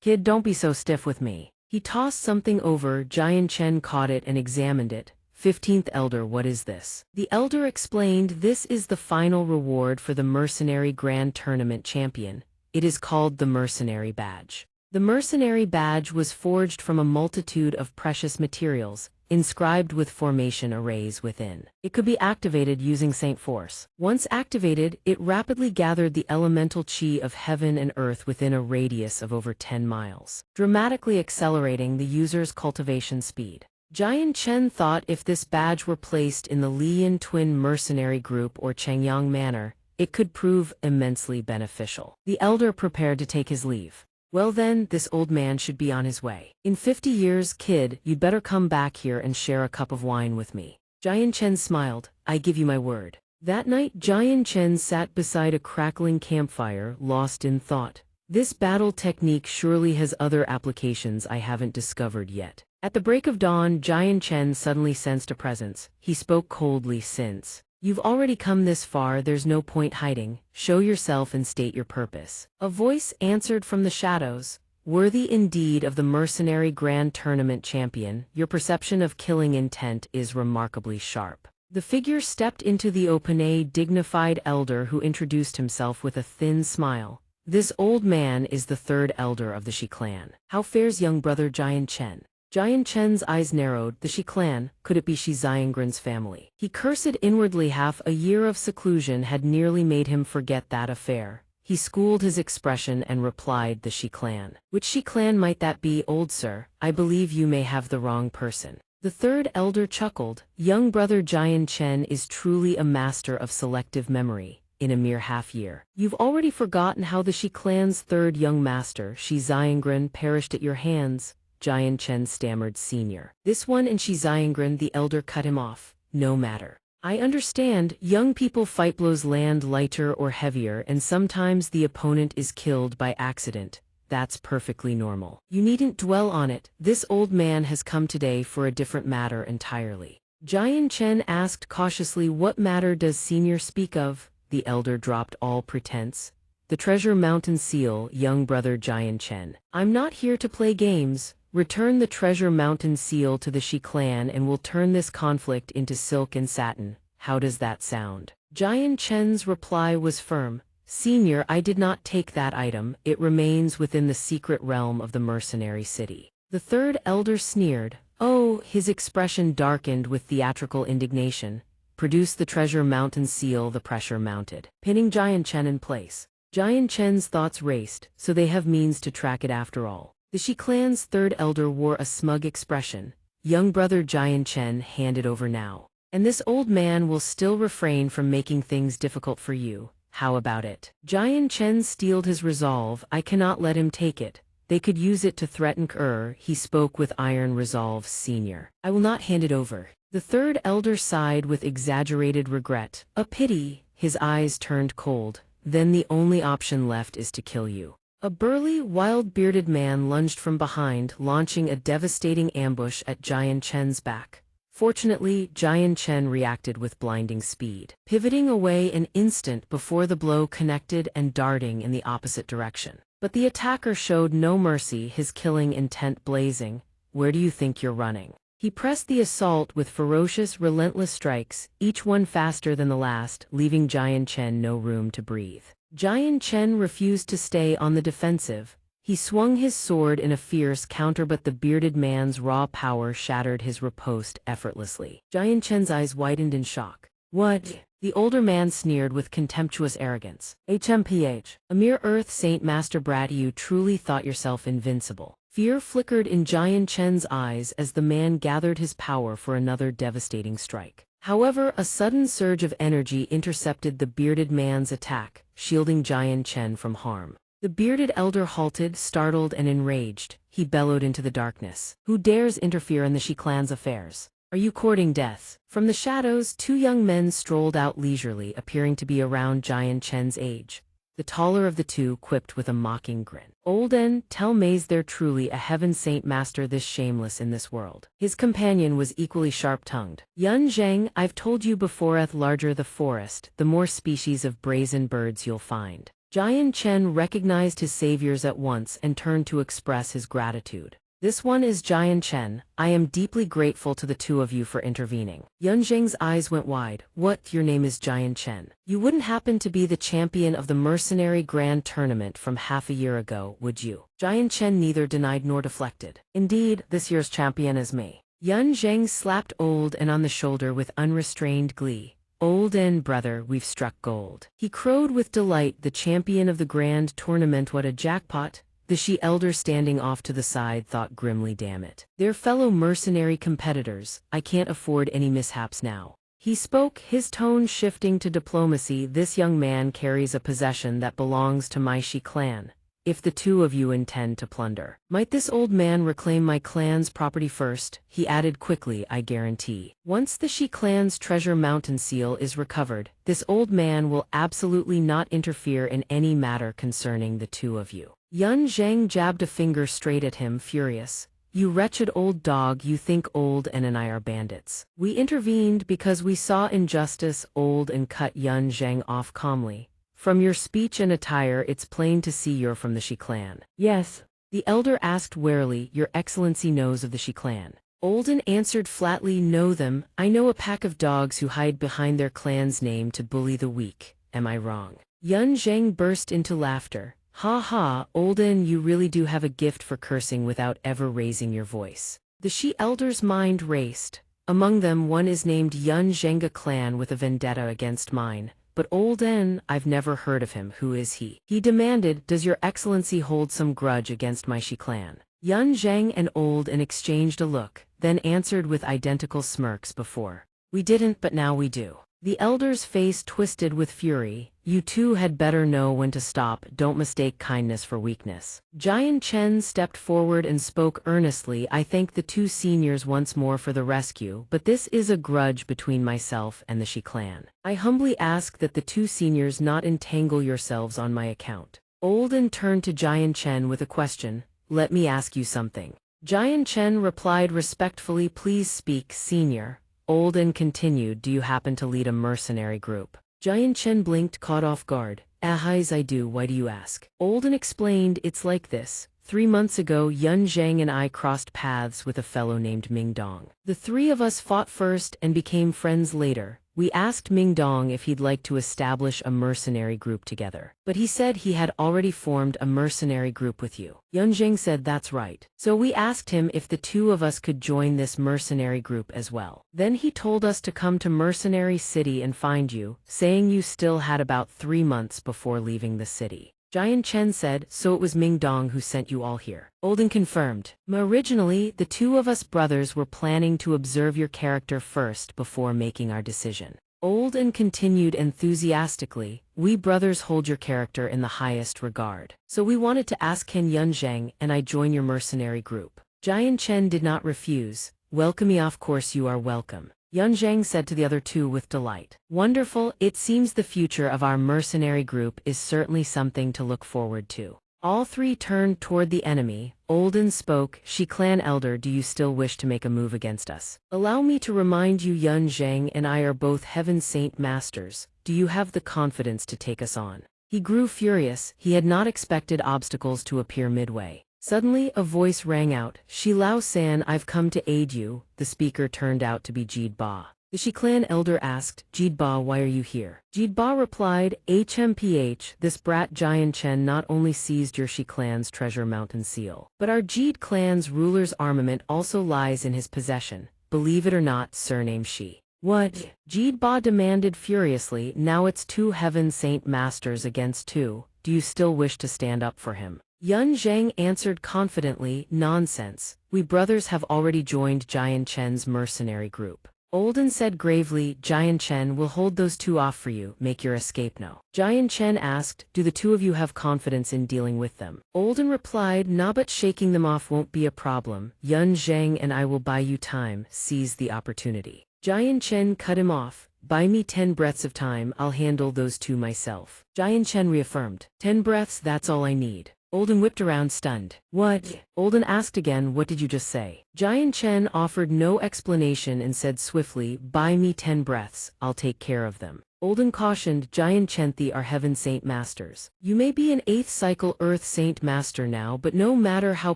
Speaker 1: Kid, don't be so stiff with me. He tossed something over. Jian Chen caught it and examined it. 15th elder, what is this? The elder explained, this is the final reward for the Mercenary Grand Tournament champion. It is called the Mercenary Badge. The Mercenary Badge was forged from a multitude of precious materials, inscribed with formation arrays within. It could be activated using Saint Force. Once activated, it rapidly gathered the elemental chi of heaven and earth within a radius of over 10 miles, dramatically accelerating the user's cultivation speed. Jian Chen thought if this badge were placed in the Lian twin mercenary group or Changyang Manor, it could prove immensely beneficial. The elder prepared to take his leave. Well then, this old man should be on his way. In 50 years, kid, you'd better come back here and share a cup of wine with me. Jian Chen smiled. I give you my word. That night, Jian Chen sat beside a crackling campfire, lost in thought. This battle technique surely has other applications I haven't discovered yet. At the break of dawn, Jian Chen suddenly sensed a presence. He spoke coldly. Since you've already come this far, there's no point hiding. Show yourself and state your purpose. A voice answered from the shadows. Worthy indeed of the mercenary grand tournament champion, your perception of killing intent is remarkably sharp. The figure stepped into the open. A dignified elder who introduced himself with a thin smile. This old man is the third elder of the Shi clan. How fares young brother Jian Chen? Jian Chen's eyes narrowed. The Shi clan, could it be Shi Xiangren's family? He cursed inwardly. Half a year of seclusion had nearly made him forget that affair. He schooled his expression and replied, the Shi clan. Which Shi clan might that be, old sir? I believe you may have the wrong person. The third elder chuckled. Young brother Jian Chen is truly a master of selective memory. In a mere half year, you've already forgotten how the Shi clan's third young master, Shi Xiangren, perished at your hands. Jian Chen stammered. Senior. This one and Shi Xiangren, the elder cut him off. No matter. I understand, young people fight, blows land lighter or heavier, and sometimes the opponent is killed by accident. That's perfectly normal. You needn't dwell on it. This old man has come today for a different matter entirely. Jian Chen asked cautiously, what matter does senior speak of? The elder dropped all pretense. The treasure mountain seal, young brother Jian Chen. I'm not here to play games. Return the treasure mountain seal to the Shi clan and we'll turn this conflict into silk and satin. How does that sound? Jian Chen's reply was firm. Senior, I did not take that item. It remains within the secret realm of the mercenary city. The third elder sneered. Oh, his expression darkened with theatrical indignation. Produce the treasure mountain seal. The pressure mounted, pinning Jian Chen in place. Jian Chen's thoughts raced, so they have means to track it after all. The Shi clan's third elder wore a smug expression. Young brother Jian Chen, hand it over now. And this old man will still refrain from making things difficult for you. How about it? Jian Chen steeled his resolve. I cannot let him take it. They could use it to threaten he spoke with iron resolve. Senior. I will not hand it over. The third elder sighed with exaggerated regret. A pity. His eyes turned cold. Then the only option left is to kill you. A burly, wild-bearded man lunged from behind, launching a devastating ambush at Jian Chen's back. Fortunately, Jian Chen reacted with blinding speed, pivoting away an instant before the blow connected and darting in the opposite direction. But the attacker showed no mercy, his killing intent blazing. Where do you think you're running? He pressed the assault with ferocious, relentless strikes, each one faster than the last, leaving Jian Chen no room to breathe. Jian Chen refused to stay on the defensive. He swung his sword in a fierce counter, but the bearded man's raw power shattered his riposte effortlessly. Jian Chen's eyes widened in shock. What? The older man sneered with contemptuous arrogance. HMPH, a mere earth saint master brat, you truly thought yourself invincible. Fear flickered in Jian Chen's eyes as the man gathered his power for another devastating strike. However, a sudden surge of energy intercepted the bearded man's attack, shielding Jian Chen from harm. The bearded elder halted, startled and enraged. He bellowed into the darkness. Who dares interfere in the Shi clan's affairs? Are you courting death? From the shadows, two young men strolled out leisurely, appearing to be around Jian Chen's age. The taller of the two quipped with a mocking grin. Olden, tell Maze they're truly a heaven saint master this shameless in this world. His companion was equally sharp-tongued. Yun Zheng, I've told you before, the larger the forest, the more species of brazen birds you'll find. Jian Chen recognized his saviors at once and turned to express his gratitude. This one is Jian Chen. I am deeply grateful to the two of you for intervening. Yun Zheng's eyes went wide. What, your name is Jian Chen? You wouldn't happen to be the champion of the mercenary grand tournament from half a year ago, would you? Jian Chen neither denied nor deflected. Indeed, this year's champion is me. Yun Zheng slapped Old N on the shoulder with unrestrained glee. Old N, brother, we've struck gold. He crowed with delight. The champion of the grand tournament, what a jackpot. The she-elder standing off to the side thought grimly, damn it. They're fellow mercenary competitors, I can't afford any mishaps now. He spoke, his tone shifting to diplomacy. This young man carries a possession that belongs to my Shi clan. If the two of you intend to plunder, might this old man reclaim my clan's property first? He added quickly, I guarantee. Once the Shi clan's treasure mountain seal is recovered, this old man will absolutely not interfere in any matter concerning the two of you. Yun Zhang jabbed a finger straight at him, furious. You wretched old dog, you think Old and I are bandits. We intervened because we saw injustice. Old and cut Yun Zhang off calmly. From your speech and attire it's plain to see you're from the Shi clan. Yes. The elder asked warily, Your Excellency knows of the Shi clan. Olden answered flatly, Know them. I know a pack of dogs who hide behind their clan's name to bully the weak. Am I wrong? Yun Zhang burst into laughter. Ha ha, Olden, you really do have a gift for cursing without ever raising your voice. The Shi elder's mind raced. Among them one is named Yun Zhenga clan with a vendetta against mine. But Olden, I've never heard of him. Who is he? He demanded, Does your excellency hold some grudge against my Shi clan? Yun Zhang and Olden exchanged a look, then answered with identical smirks before. We didn't, but now we do. The elder's face twisted with fury. You two had better know when to stop. Don't mistake kindness for weakness. Jian Chen stepped forward and spoke earnestly. I thank the two seniors once more for the rescue, but this is a grudge between myself and the Shi clan. I humbly ask that the two seniors not entangle yourselves on my account. Olden turned to Jian Chen with a question. Let me ask you something. Jian Chen replied respectfully, Please speak, senior. Olden continued, Do you happen to lead a mercenary group? Jian Chen blinked, caught off guard. Ahis, I do. Why do you ask? Olden explained, It's like this. 3 months ago, Yun Zhang and I crossed paths with a fellow named Ming Dong. The three of us fought first and became friends later. We asked Ming Dong if he'd like to establish a mercenary group together. But he said he had already formed a mercenary group with you. Yun Zhang said that's right. So we asked him if the two of us could join this mercenary group as well. Then he told us to come to Mercenary City and find you, saying you still had about 3 months before leaving the city. Jian Chen said, So it was Ming Dong who sent you all here. Olden confirmed. Originally, the two of us brothers were planning to observe your character first before making our decision. Olden continued enthusiastically, We brothers hold your character in the highest regard. So we wanted to ask can Yun Zhang and I join your mercenary group. Jian Chen did not refuse. Welcome me, of course you are welcome. Yun Zhang said to the other two with delight. Wonderful, it seems the future of our mercenary group is certainly something to look forward to. All three turned toward the enemy. Olden spoke, Shi clan elder, do you still wish to make a move against us? Allow me to remind you Yun Zhang and I are both Heaven Saint Masters. Do you have the confidence to take us on? He grew furious. He had not expected obstacles to appear midway. Suddenly, a voice rang out, Shi Lao San, I've come to aid you. The speaker turned out to be Jid Ba. The Shi clan elder asked, Jid Ba, why are you here? Jid Ba replied, HMPH, this brat Jian Chen not only seized your Shi clan's treasure mountain seal, but our Jid clan's ruler's armament also lies in his possession. Believe it or not, surname Shi. What? Jid Ba demanded furiously, now it's 2 Heaven Saint Masters against 2. Do you still wish to stand up for him? Yun Zhang answered confidently, Nonsense. We brothers have already joined Jian Chen's mercenary group. Olden said gravely, Jian Chen will hold those two off for you. Make your escape now. Jian Chen asked, Do the two of you have confidence in dealing with them? Olden replied, Nah, but shaking them off won't be a problem. Yun Zhang and I will buy you time. Seize the opportunity. Jian Chen cut him off. Buy me 10 breaths of time. I'll handle those two myself. Jian Chen reaffirmed. 10 breaths, that's all I need. Olden whipped around stunned. What? Olden asked again, What did you just say? Jian Chen offered no explanation and said swiftly, Buy me 10 breaths, I'll take care of them. Olden cautioned, Jian Chenthi are Heaven Saint Masters. You may be an 8th cycle Earth Saint Master now, but no matter how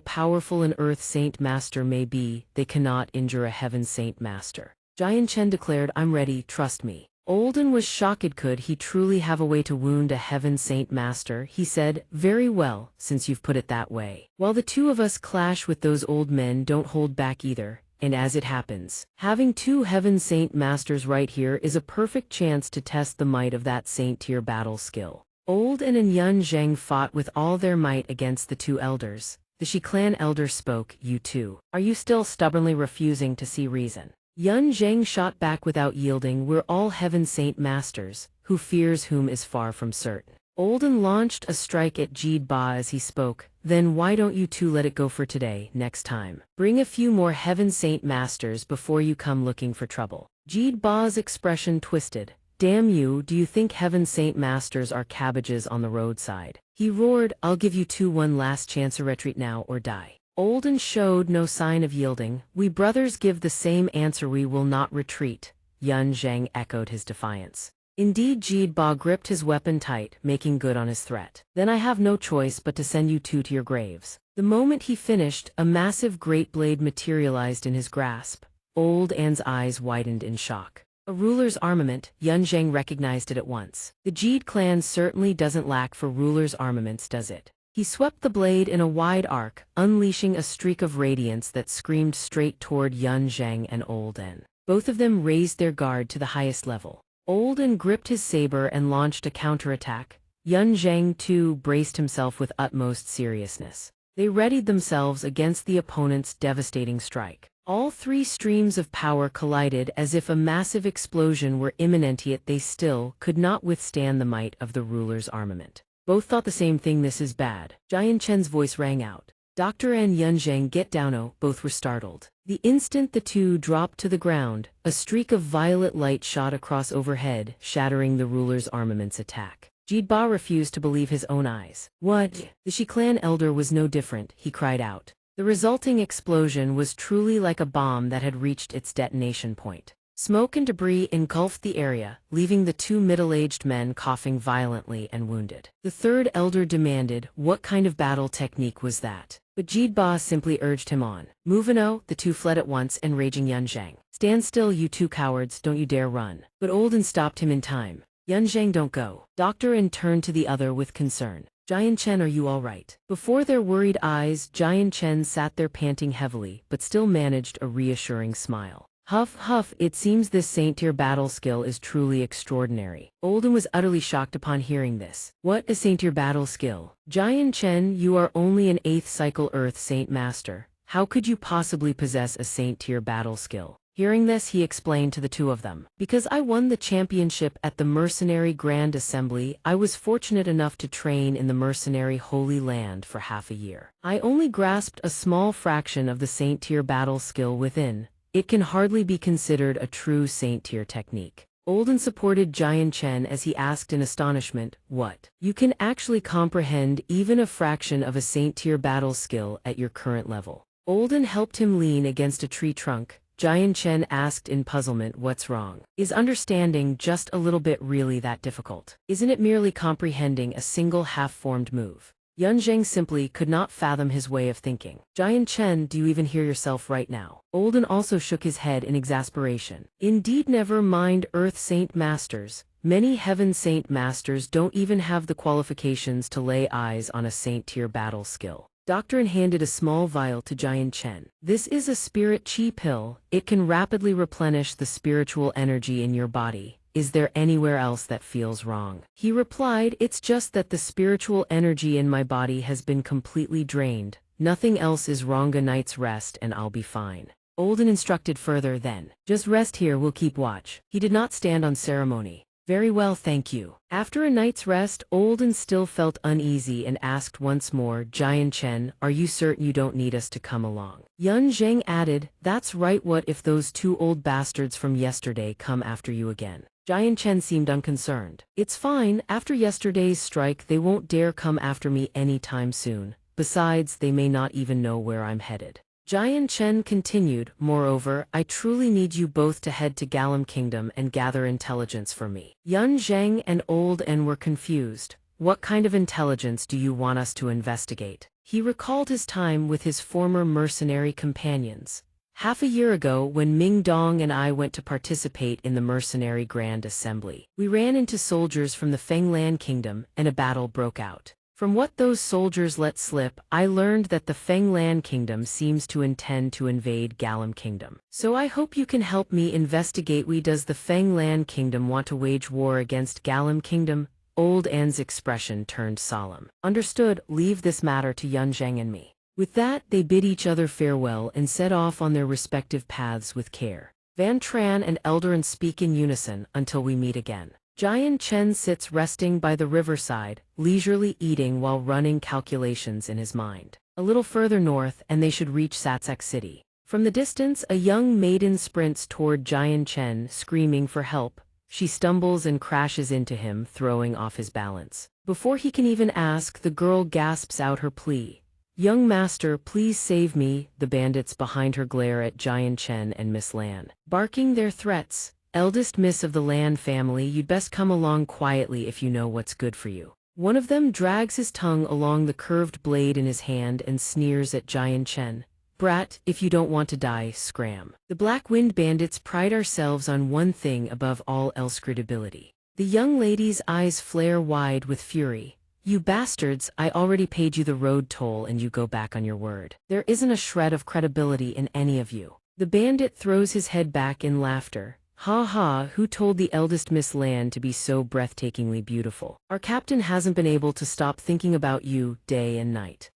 Speaker 1: powerful an Earth Saint Master may be, they cannot injure a Heaven Saint Master. Jian Chen declared, I'm ready, trust me. Olden was shocked. Could he truly have a way to wound a Heaven Saint Master? He said, Very well, since you've put it that way. While the two of us clash with those old men, don't hold back either. And as it happens, having 2 Heaven Saint Masters right here is a perfect chance to test the might of that Saint tier battle skill. Old and Yun Zheng fought with all their might against the two elders. The Shi clan elder spoke, "You two. Are you still stubbornly refusing to see reason?" Yun Zheng shot back without yielding, "We're all heaven saint masters, who fears whom is far from certain." Olden launched a strike at Jeed Ba as he spoke, "Then why don't you two let it go for today? Next time, bring a few more heaven saint masters before you come looking for trouble." Jeed Ba's expression twisted. "Damn you, do you think heaven saint masters are cabbages on the roadside?" He roared, "I'll give you two one last chance to retreat now or die." Olden showed no sign of yielding. "We brothers give the same answer, we will not retreat." Yun Zheng echoed his defiance. Indeed, Jeed Ba gripped his weapon tight, making good on his threat. "Then I have no choice but to send you two to your graves." The moment he finished, a massive great blade materialized in his grasp. Old An's eyes widened in shock. A ruler's armament, Yun Zheng recognized it at once. The Jeed clan certainly doesn't lack for ruler's armaments, does it? He swept the blade in a wide arc, unleashing a streak of radiance that screamed straight toward Yun Zheng and Old An. Both of them raised their guard to the highest level. Old An gripped his saber and launched a counterattack. Yun Zheng, too, braced himself with utmost seriousness. They readied themselves against the opponent's devastating strike. All three streams of power collided as if a massive explosion were imminent, yet they still could not withstand the might of the ruler's armament. Both thought the same thing. "This is bad." Jian Chen's voice rang out. "Dr. and Yun Zheng, get down!" Oh, both were startled. The instant the two dropped to the ground, a streak of violet light shot across overhead, shattering the ruler's armament's attack. Jeed Ba refused to believe his own eyes. "What?" The Shi clan elder was no different, he cried out. The resulting explosion was truly like a bomb that had reached its detonation point. Smoke and debris engulfed the area, leaving the two middle-aged men coughing violently and wounded. The third elder demanded, "What kind of battle technique was that?" But Jeed Ba simply urged him on. "Move no!" The two fled at once, enraging Yun Zheng. "Stand still, you two cowards, don't you dare run." But Olden stopped him in time. "Yun Zheng, don't go." Dr. An turned to the other with concern. "Jian Chen, are you all right?" Before their worried eyes, Jian Chen sat there panting heavily, but still managed a reassuring smile. "Huff, huff, it seems this saint-tier battle skill is truly extraordinary." Olden was utterly shocked upon hearing this. "What a saint-tier battle skill? Jian Chen, you are only an 8th cycle Earth Saint Master. How could you possibly possess a saint-tier battle skill?" Hearing this, he explained to the two of them. "Because I won the championship at the Mercenary Grand Assembly, I was fortunate enough to train in the Mercenary Holy Land for half a year. I only grasped a small fraction of the saint-tier battle skill within. It can hardly be considered a true saint-tier technique." Olden supported Jian Chen as he asked in astonishment, "What? You can actually comprehend even a fraction of a saint-tier battle skill at your current level?" Olden helped him lean against a tree trunk. Jian Chen asked in puzzlement, "What's wrong? Is understanding just a little bit really that difficult? Isn't it merely comprehending a single half-formed move?" Yun Zheng simply could not fathom his way of thinking. "Jian Chen, do you even hear yourself right now?" Olden also shook his head in exasperation. "Indeed, never mind Earth Saint Masters. Many Heaven Saint Masters don't even have the qualifications to lay eyes on a saint-tier battle skill." Dr. An handed a small vial to Jian Chen. "This is a spirit chi pill. It can rapidly replenish the spiritual energy in your body. Is there anywhere else that feels wrong?" He replied, "It's just that the spiritual energy in my body has been completely drained. Nothing else is wrong. A night's rest and I'll be fine." Olden instructed further, "Then, just rest here, we'll keep watch." He did not stand on ceremony. "Very well, thank you." After a night's rest, Olden still felt uneasy and asked once more, "Jian Chen, are you certain you don't need us to come along?" Yun Zheng added, "That's right, what if those two old bastards from yesterday come after you again?" Jian Chen seemed unconcerned. "It's fine, after yesterday's strike they won't dare come after me anytime soon. Besides, they may not even know where I'm headed." Jian Chen continued, "Moreover, I truly need you both to head to Galam Kingdom and gather intelligence for me." Yun Zheng and Old N were confused. "What kind of intelligence do you want us to investigate?" He recalled his time with his former mercenary companions. "Half a year ago, when Ming Dong and I went to participate in the Mercenary Grand Assembly, we ran into soldiers from the Fenglan Kingdom and a battle broke out. From what those soldiers let slip, I learned that the Fenglan Kingdom seems to intend to invade Galam Kingdom. So I hope you can help me investigate. Does the Fenglan Kingdom want to wage war against Galam Kingdom? Old An's expression turned solemn. Understood, leave this matter to Yunzhang and me. With that, they bid each other farewell and set off on their respective paths with care. Van Tran and Eldarin speak in unison, until we meet again. Jian Chen sits resting by the riverside, leisurely eating while running calculations in his mind. A little further north and they should reach Satsek City. From the distance, a young maiden sprints toward Jian Chen, screaming for help. She stumbles and crashes into him, throwing off his balance. Before he can even ask, the girl gasps out her plea. "Young master, please save me." The bandits behind her glare at Jian Chen and Miss Lan, barking their threats. "Eldest miss of the Lan family, you'd best come along quietly if you know what's good for you." One of them drags his tongue along the curved blade in his hand and sneers at Jian Chen. "Brat, if you don't want to die, scram." The Black Wind bandits pride ourselves on one thing above all else: credibility. The young lady's eyes flare wide with fury. "You bastards, I already paid you the road toll and you go back on your word. There isn't a shred of credibility in any of you." The bandit throws his head back in laughter. "Ha ha, who told the eldest Miss Lan to be so breathtakingly beautiful? Our captain hasn't been able to stop thinking about you day and night."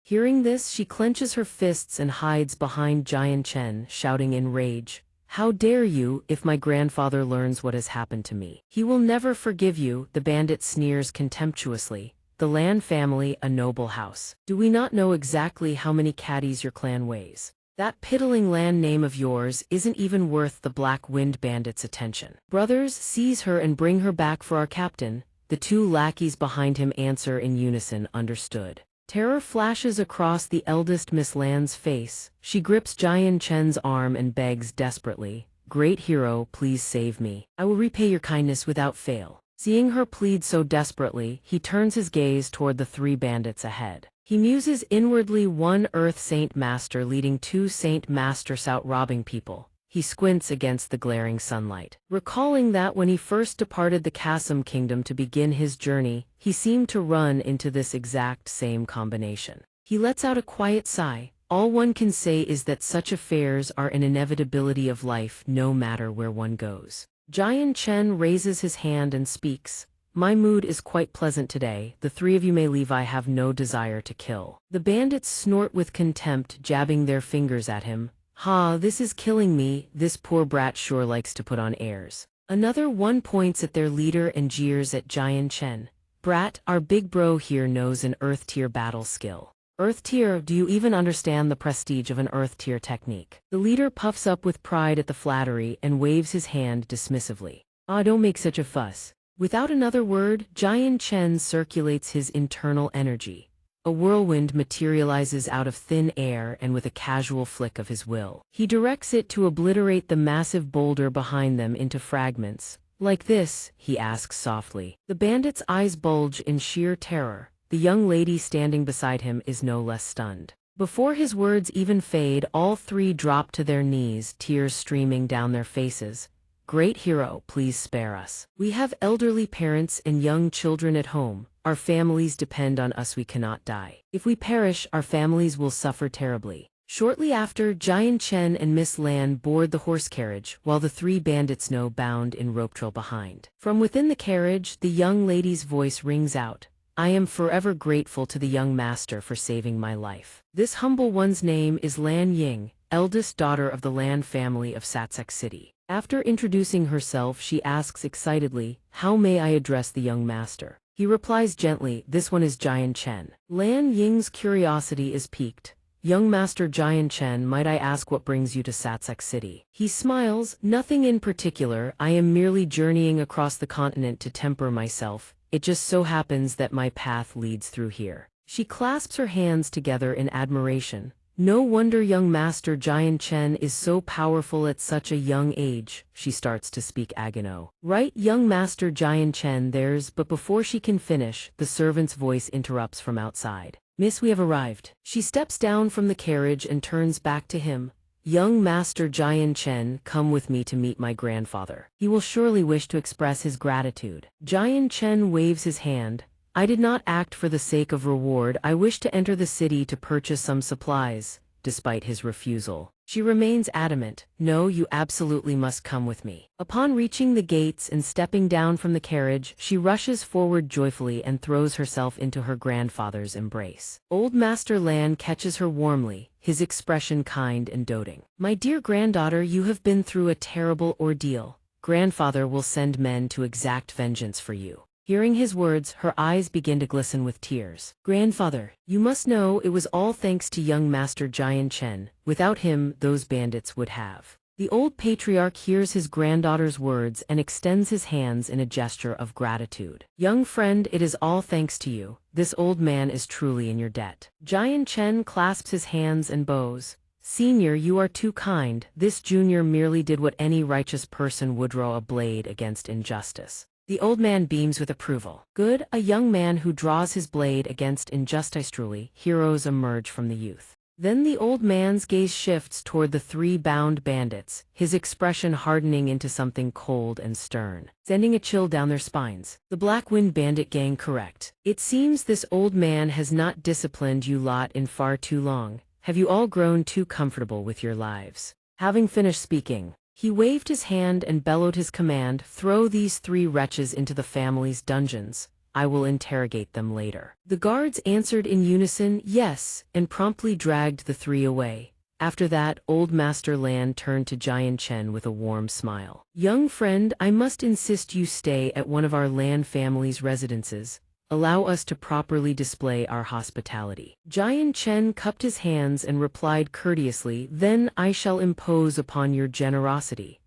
Speaker 1: Hearing this, she clenches her fists and hides behind Jian Chen, shouting in rage. "How dare you! If my grandfather learns what has happened to me, he will never forgive you." The bandit sneers contemptuously. "The Lan family, a noble house. Do we not know exactly how many caddies your clan weighs? That piddling Lan name of yours isn't even worth the Black Wind bandits' attention. Brothers, seize her and bring her back for our captain." The two lackeys behind him answer in unison, "Understood." Terror flashes across the eldest Miss Lan's face. She grips Jian Chen's arm and begs desperately, "Great hero, please save me. I will repay your kindness without fail." Seeing her plead so desperately, he turns his gaze toward the three bandits ahead. He muses inwardly, one Earth Saint Master leading two Saint Masters out robbing people. He squints against the glaring sunlight, recalling that when he first departed the Kassam Kingdom to begin his journey, he seemed to run into this exact same combination. He lets out a quiet sigh. All one can say is that such affairs are an inevitability of life, no matter where one goes. Jian Chen raises his hand and speaks. "My mood is quite pleasant today. The three of you may leave. I have no desire to kill." The bandits snort with contempt, jabbing their fingers at him. "Ha, this is killing me. This poor brat sure likes to put on airs." Another one points at their leader and jeers at Jian Chen. "Brat, our big bro here knows an Earth-tier battle skill." "Earth-tier? Do you even understand the prestige of an Earth-tier technique?" The leader puffs up with pride at the flattery and waves his hand dismissively. "Ah, don't make such a fuss." Without another word, Jian Chen circulates his internal energy. A whirlwind materializes out of thin air, and with a casual flick of his will, he directs it to obliterate the massive boulder behind them into fragments. "Like this?" he asks softly. The bandit's eyes bulge in sheer terror. The young lady standing beside him is no less stunned. Before his words even fade, all three drop to their knees, tears streaming down their faces. "Great hero, please spare us. We have elderly parents and young children at home. Our families depend on us. We cannot die. If we perish, our families will suffer terribly." Shortly after, Jian Chen and Miss Lan board the horse carriage, while the three bandits know bound in rope trail behind. From within the carriage, the young lady's voice rings out. "I am forever grateful to the young master for saving my life. This humble one's name is Lan Ying, eldest daughter of the Lan family of Satsek City." After introducing herself, she asks excitedly, "How may I address the young master?" He replies gently, "This one is Jian Chen." Lan Ying's curiosity is piqued. "Young master Jian Chen, might I ask what brings you to Satsek City?" He smiles, "Nothing in particular. I am merely journeying across the continent to temper myself. It just so happens that my path leads through here." She clasps her hands together in admiration. "No wonder young master Jian Chen is so powerful at such a young age." She starts to speak Agano. "Right, young master Jian Chen, there's..." But before she can finish, the servant's voice interrupts from outside. "Miss, we have arrived." She steps down from the carriage and turns back to him. "Young master Jian Chen, come with me to meet my grandfather. He will surely wish to express his gratitude." Jian Chen waves his hand. "I did not act for the sake of reward. I wish to enter the city to purchase some supplies." despite his refusal. She remains adamant, "No, you absolutely must come with me." Upon reaching the gates and stepping down from the carriage, she rushes forward joyfully and throws herself into her grandfather's embrace. Old Master Lan catches her warmly, his expression kind and doting. "My dear granddaughter, you have been through a terrible ordeal. Grandfather will send men to exact vengeance for you." Hearing his words, her eyes begin to glisten with tears. "Grandfather, you must know it was all thanks to young Master Xianxia. Without him, those bandits would have." The old patriarch hears his granddaughter's words and extends his hands in a gesture of gratitude. "Young friend, it is all thanks to you. This old man is truly in your debt." Xianxia clasps his hands and bows. "Senior, you are too kind. This junior merely did what any righteous person would, draw a blade against injustice." The old man beams with approval. "Good, a young man who draws his blade against injustice. Truly, heroes emerge from the youth." Then the old man's gaze shifts toward the three bound bandits, his expression hardening into something cold and stern, sending a chill down their spines. "The Black Wind Bandit Gang, correct. It seems this old man has not disciplined you lot in far too long. Have you all grown too comfortable with your lives?" Having finished speaking, he waved his hand and bellowed his command, "Throw these three wretches into the family's dungeons. I will interrogate them later." The guards answered in unison, "Yes," and promptly dragged the three away. After that, Old Master Lan turned to Xianxia with a warm smile. "Young friend, I must insist you stay at one of our Lan family's residences. Allow us to properly display our hospitality." Xianxia cupped his hands and replied courteously, "Then I shall impose upon your generosity."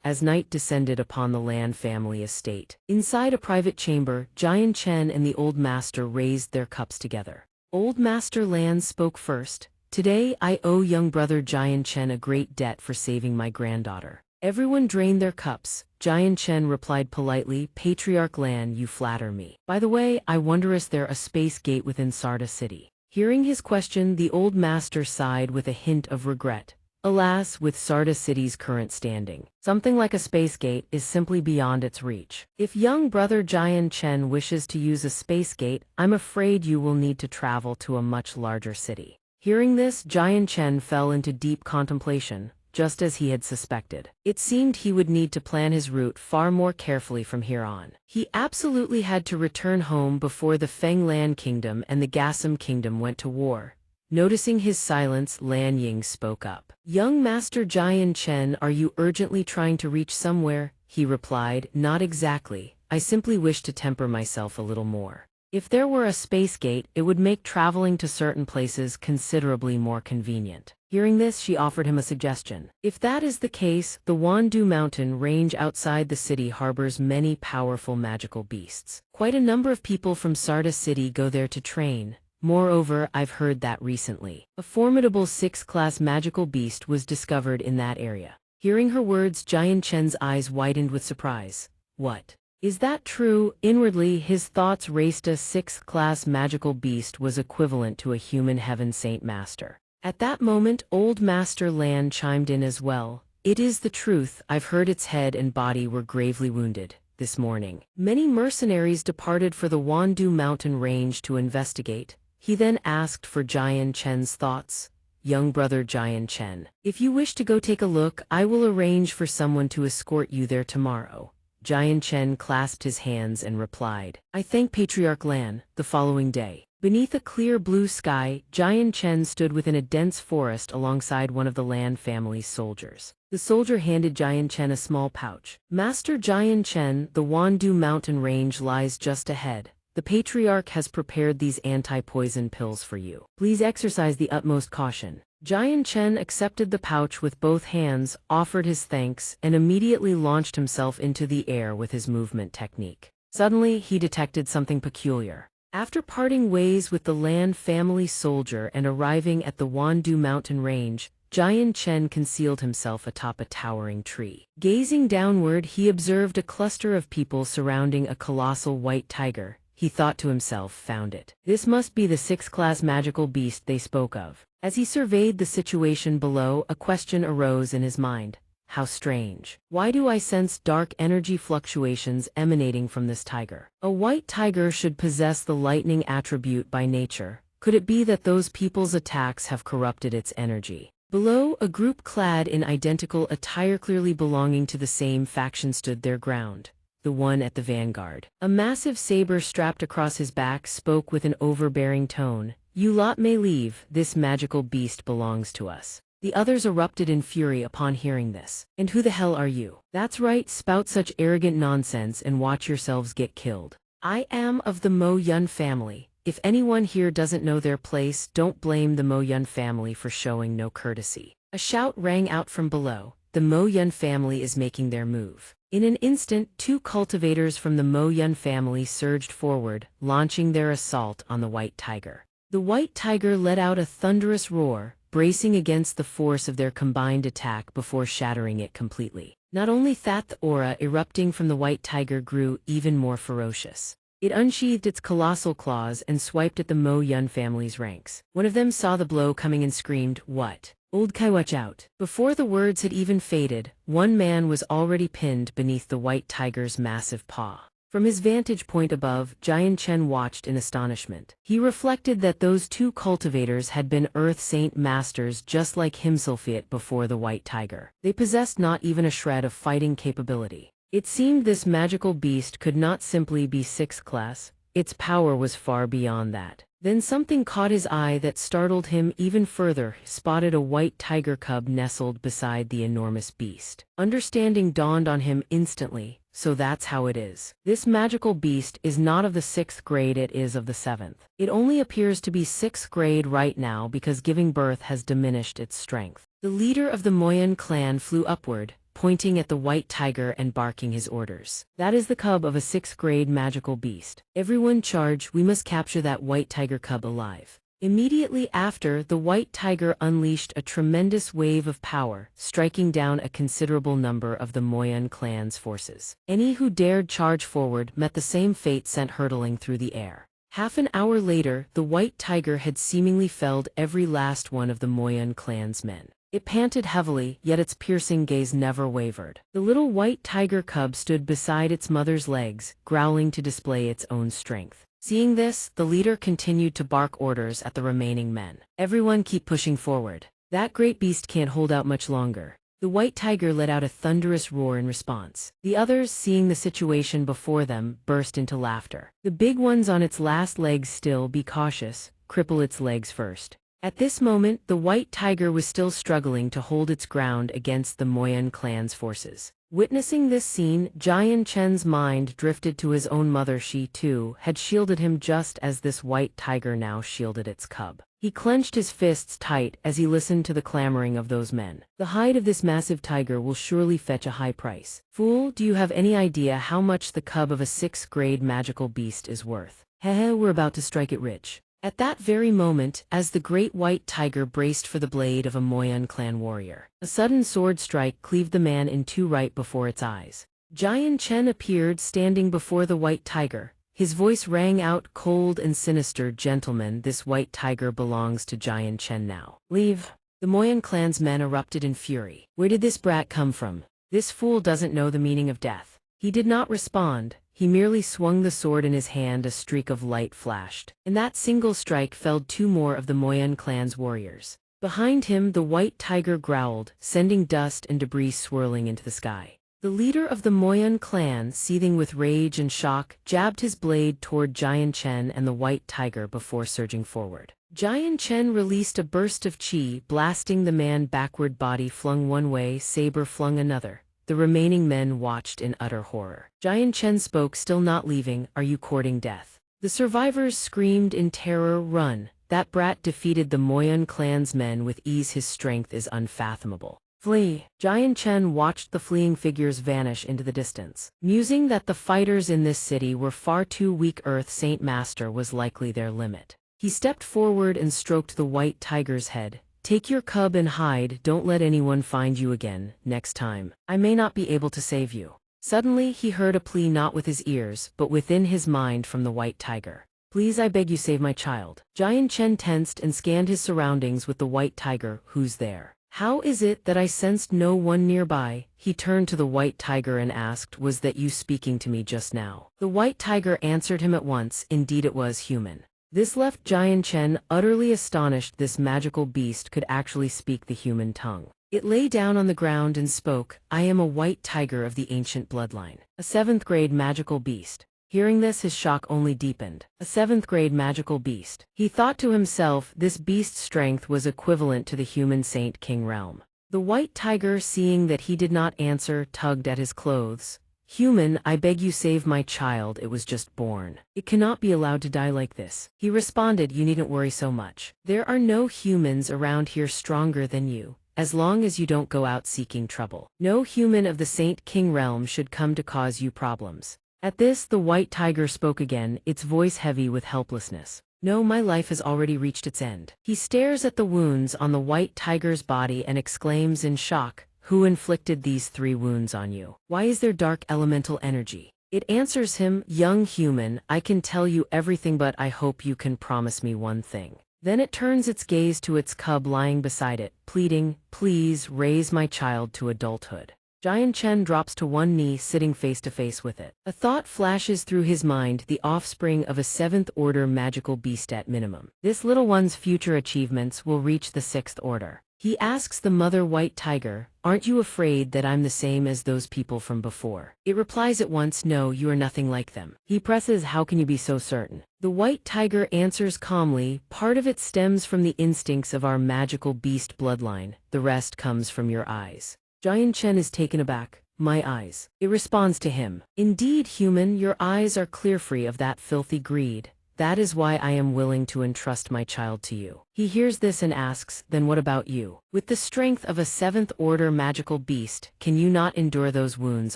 Speaker 1: As night descended upon the Lan family estate, inside a private chamber, Xianxia and the old master raised their cups together. Old Master Lan spoke first. "Today I owe young brother Xianxia a great debt for saving my granddaughter." Everyone drained their cups. Xianxia replied politely, "Patriarch Lan, you flatter me. By the way, I wonder is there a space gate within Sarda City?" Hearing his question, the old master sighed with a hint of regret. "Alas, with Sarda City's current standing, something like a space gate is simply beyond its reach. If young brother Xianxia wishes to use a space gate, I'm afraid you will need to travel to a much larger city." Hearing this, Xianxia fell into deep contemplation, just as he had suspected. It seemed he would need to plan his route far more carefully from here on. He absolutely had to return home before the Fenglan Kingdom and the Gassam Kingdom went to war. Noticing his silence, Lan Ying spoke up. "Young Master Xianxia, are you urgently trying to reach somewhere?" He replied, "Not exactly. I simply wish to temper myself a little more. If there were a space gate, it would make traveling to certain places considerably more convenient." Hearing this, she offered him a suggestion. "If that is the case, the Wandu mountain range outside the city harbors many powerful magical beasts. Quite a number of people from Sarda City go there to train. Moreover, I've heard that recently a formidable 6th-class magical beast was discovered in that area." Hearing her words, Xianxia's eyes widened with surprise. "What? Is that true?" Inwardly, his thoughts raced. A 6th-class magical beast was equivalent to a human heaven saint master. At that moment, Old Master Lan chimed in as well. "It is the truth. I've heard its head and body were gravely wounded this morning. Many mercenaries departed for the Wandu mountain range to investigate." He then asked for Xianxia's thoughts. "Young brother Xianxia, if you wish to go take a look, I will arrange for someone to escort you there tomorrow." Xianxia clasped his hands and replied, "I thank Patriarch Lan." The following day, beneath a clear blue sky, Xianxia stood within a dense forest alongside one of the Lan family's soldiers. The soldier handed Xianxia a small pouch. "Master Xianxia, the Wandu mountain range lies just ahead. The Patriarch has prepared these anti-poison pills for you. Please exercise the utmost caution." Xianxia accepted the pouch with both hands, offered his thanks, and immediately launched himself into the air with his movement technique. Suddenly, he detected something peculiar. After parting ways with the Lan family soldier and arriving at the Wandu mountain range, Xianxia concealed himself atop a towering tree. Gazing downward, he observed a cluster of people surrounding a colossal white tiger. He thought to himself, "Found it. This must be the 6th-class magical beast they spoke of." As he surveyed the situation below, a question arose in his mind. How strange. Why do I sense dark energy fluctuations emanating from this tiger? A white tiger should possess the lightning attribute by nature. Could it be that those people's attacks have corrupted its energy? Below, a group clad in identical attire clearly belonging to the same faction stood their ground. The one at the vanguard. A massive saber strapped across his back spoke with an overbearing tone. "You lot may leave, this magical beast belongs to us." The others erupted in fury upon hearing this. "And who the hell are you?" "That's right, spout such arrogant nonsense and watch yourselves get killed." "I am of the Mo Yun family. If anyone here doesn't know their place, don't blame the Mo Yun family for showing no courtesy." A shout rang out from below. "The Mo Yun family is making their move." In an instant, 2 cultivators from the Mo Yun family surged forward, launching their assault on the white tiger. The white tiger let out a thunderous roar, bracing against the force of their combined attack before shattering it completely. Not only that, the aura erupting from the white tiger grew even more ferocious. It unsheathed its colossal claws and swiped at the Mo Yun family's ranks. One of them saw the blow coming and screamed, "What? Old Kai, watch out." Before the words had even faded, one man was already pinned beneath the white tiger's massive paw. From his vantage point above, Xianxia watched in astonishment. He reflected that those 2 cultivators had been Earth Saint Masters just like himself before the white tiger. They possessed not even a shred of fighting capability. It seemed this magical beast could not simply be 6th class, its power was far beyond that. Then something caught his eye that startled him even further. He spotted a white tiger cub nestled beside the enormous beast. Understanding dawned on him instantly. So that's how it is. This magical beast is not of the 6th grade, it is of the 7th. It only appears to be 6th grade right now because giving birth has diminished its strength. The leader of the Moyan clan flew upward, pointing at the white tiger and barking his orders. "That is the cub of a 6th grade magical beast. Everyone charge, we must capture that white tiger cub alive." Immediately after, the white tiger unleashed a tremendous wave of power, striking down a considerable number of the Moyan clan's forces. Any who dared charge forward met the same fate, sent hurtling through the air. Half an hour later, the white tiger had seemingly felled every last one of the Moyan clan's men. It panted heavily, yet its piercing gaze never wavered. The little white tiger cub stood beside its mother's legs, growling to display its own strength. Seeing this, the leader continued to bark orders at the remaining men. "Everyone keep pushing forward. That great beast can't hold out much longer." The white tiger let out a thunderous roar in response. The others, seeing the situation before them, burst into laughter. "The big one's on its last legs still, be cautious, cripple its legs first." At this moment, the white tiger was still struggling to hold its ground against the Moyan clan's forces. Witnessing this scene, Xianxia's mind drifted to his own mother. She, too, had shielded him just as this white tiger now shielded its cub. He clenched his fists tight as he listened to the clamoring of those men. "The hide of this massive tiger will surely fetch a high price. Fool, do you have any idea how much the cub of a 6th grade magical beast is worth? Hehe, we're about to strike it rich." At that very moment, as the great white tiger braced for the blade of a Moyan clan warrior, a sudden sword strike cleaved the man in 2 right before its eyes. Xianxia appeared standing before the white tiger. His voice rang out cold and sinister. "Gentlemen, this white tiger belongs to Xianxia now. Leave." The Moyan clan's men erupted in fury. "Where did this brat come from? This fool doesn't know the meaning of death." He did not respond. He merely swung the sword in his hand. A streak of light flashed. In that single strike felled 2 more of the Moyan clan's warriors. Behind him, the white tiger growled, sending dust and debris swirling into the sky. The leader of the Moyan clan, seething with rage and shock, jabbed his blade toward Xianxia and the white tiger before surging forward. Xianxia released a burst of chi, blasting the man backward. Body flung one way, saber flung another. The remaining men watched in utter horror. Xianxia spoke, still not leaving. "Are you courting death?" The survivors screamed in terror. "Run! That brat defeated the Moyan clan's men with ease. His strength is unfathomable. Flee!" Xianxia watched the fleeing figures vanish into the distance, musing that the fighters in this city were far too weak. Earth Saint Master was likely their limit. He stepped forward and stroked the white tiger's head. "Take your cub and hide. Don't let anyone find you again. Next time, I may not be able to save you." Suddenly he heard a plea not with his ears, but within his mind from the white tiger. "Please, I beg you, save my child." Xianxia tensed and scanned his surroundings with the white tiger. "Who's there? How is it that I sensed no one nearby?" He turned to the white tiger and asked, "Was that you speaking to me just now?" The white tiger answered him at once. Indeed it was human. This left Jian Chen utterly astonished this magical beast could actually speak the human tongue. It lay down on the ground and spoke, "I am a white tiger of the ancient bloodline, a 7th grade magical beast." Hearing this, his shock only deepened. A 7th grade magical beast. He thought to himself, this beast's strength was equivalent to the human Saint King realm. The white tiger, seeing that he did not answer, tugged at his clothes. "Human, I beg you save my child, it was just born. It cannot be allowed to die like this." He responded, "You needn't worry so much. There are no humans around here stronger than you, as long as you don't go out seeking trouble. No human of the Saint King realm should come to cause you problems." At this, the white tiger spoke again, its voice heavy with helplessness. "No, my life has already reached its end." He stares at the wounds on the white tiger's body and exclaims in shock, "Who inflicted these 3 wounds on you? Why is there dark elemental energy?" It answers him, "Young human, I can tell you everything, but I hope you can promise me one thing." Then it turns its gaze to its cub lying beside it, pleading, "Please raise my child to adulthood." Jian Chen drops to one knee, sitting face to face with it. A thought flashes through his mind, the offspring of a 7th order magical beast at minimum. This little one's future achievements will reach the 6th order. He asks the mother white tiger, "Aren't you afraid that I'm the same as those people from before?" It replies at once, "No, you are nothing like them." He presses, "How can you be so certain?" The white tiger answers calmly, "Part of it stems from the instincts of our magical beast bloodline, the rest comes from your eyes." Jian Chen is taken aback. "My eyes?" It responds to him, "Indeed, human, your eyes are clear, free of that filthy greed. That is why I am willing to entrust my child to you." He hears this and asks, "Then what about you? With the strength of a 7th order magical beast, can you not endure those wounds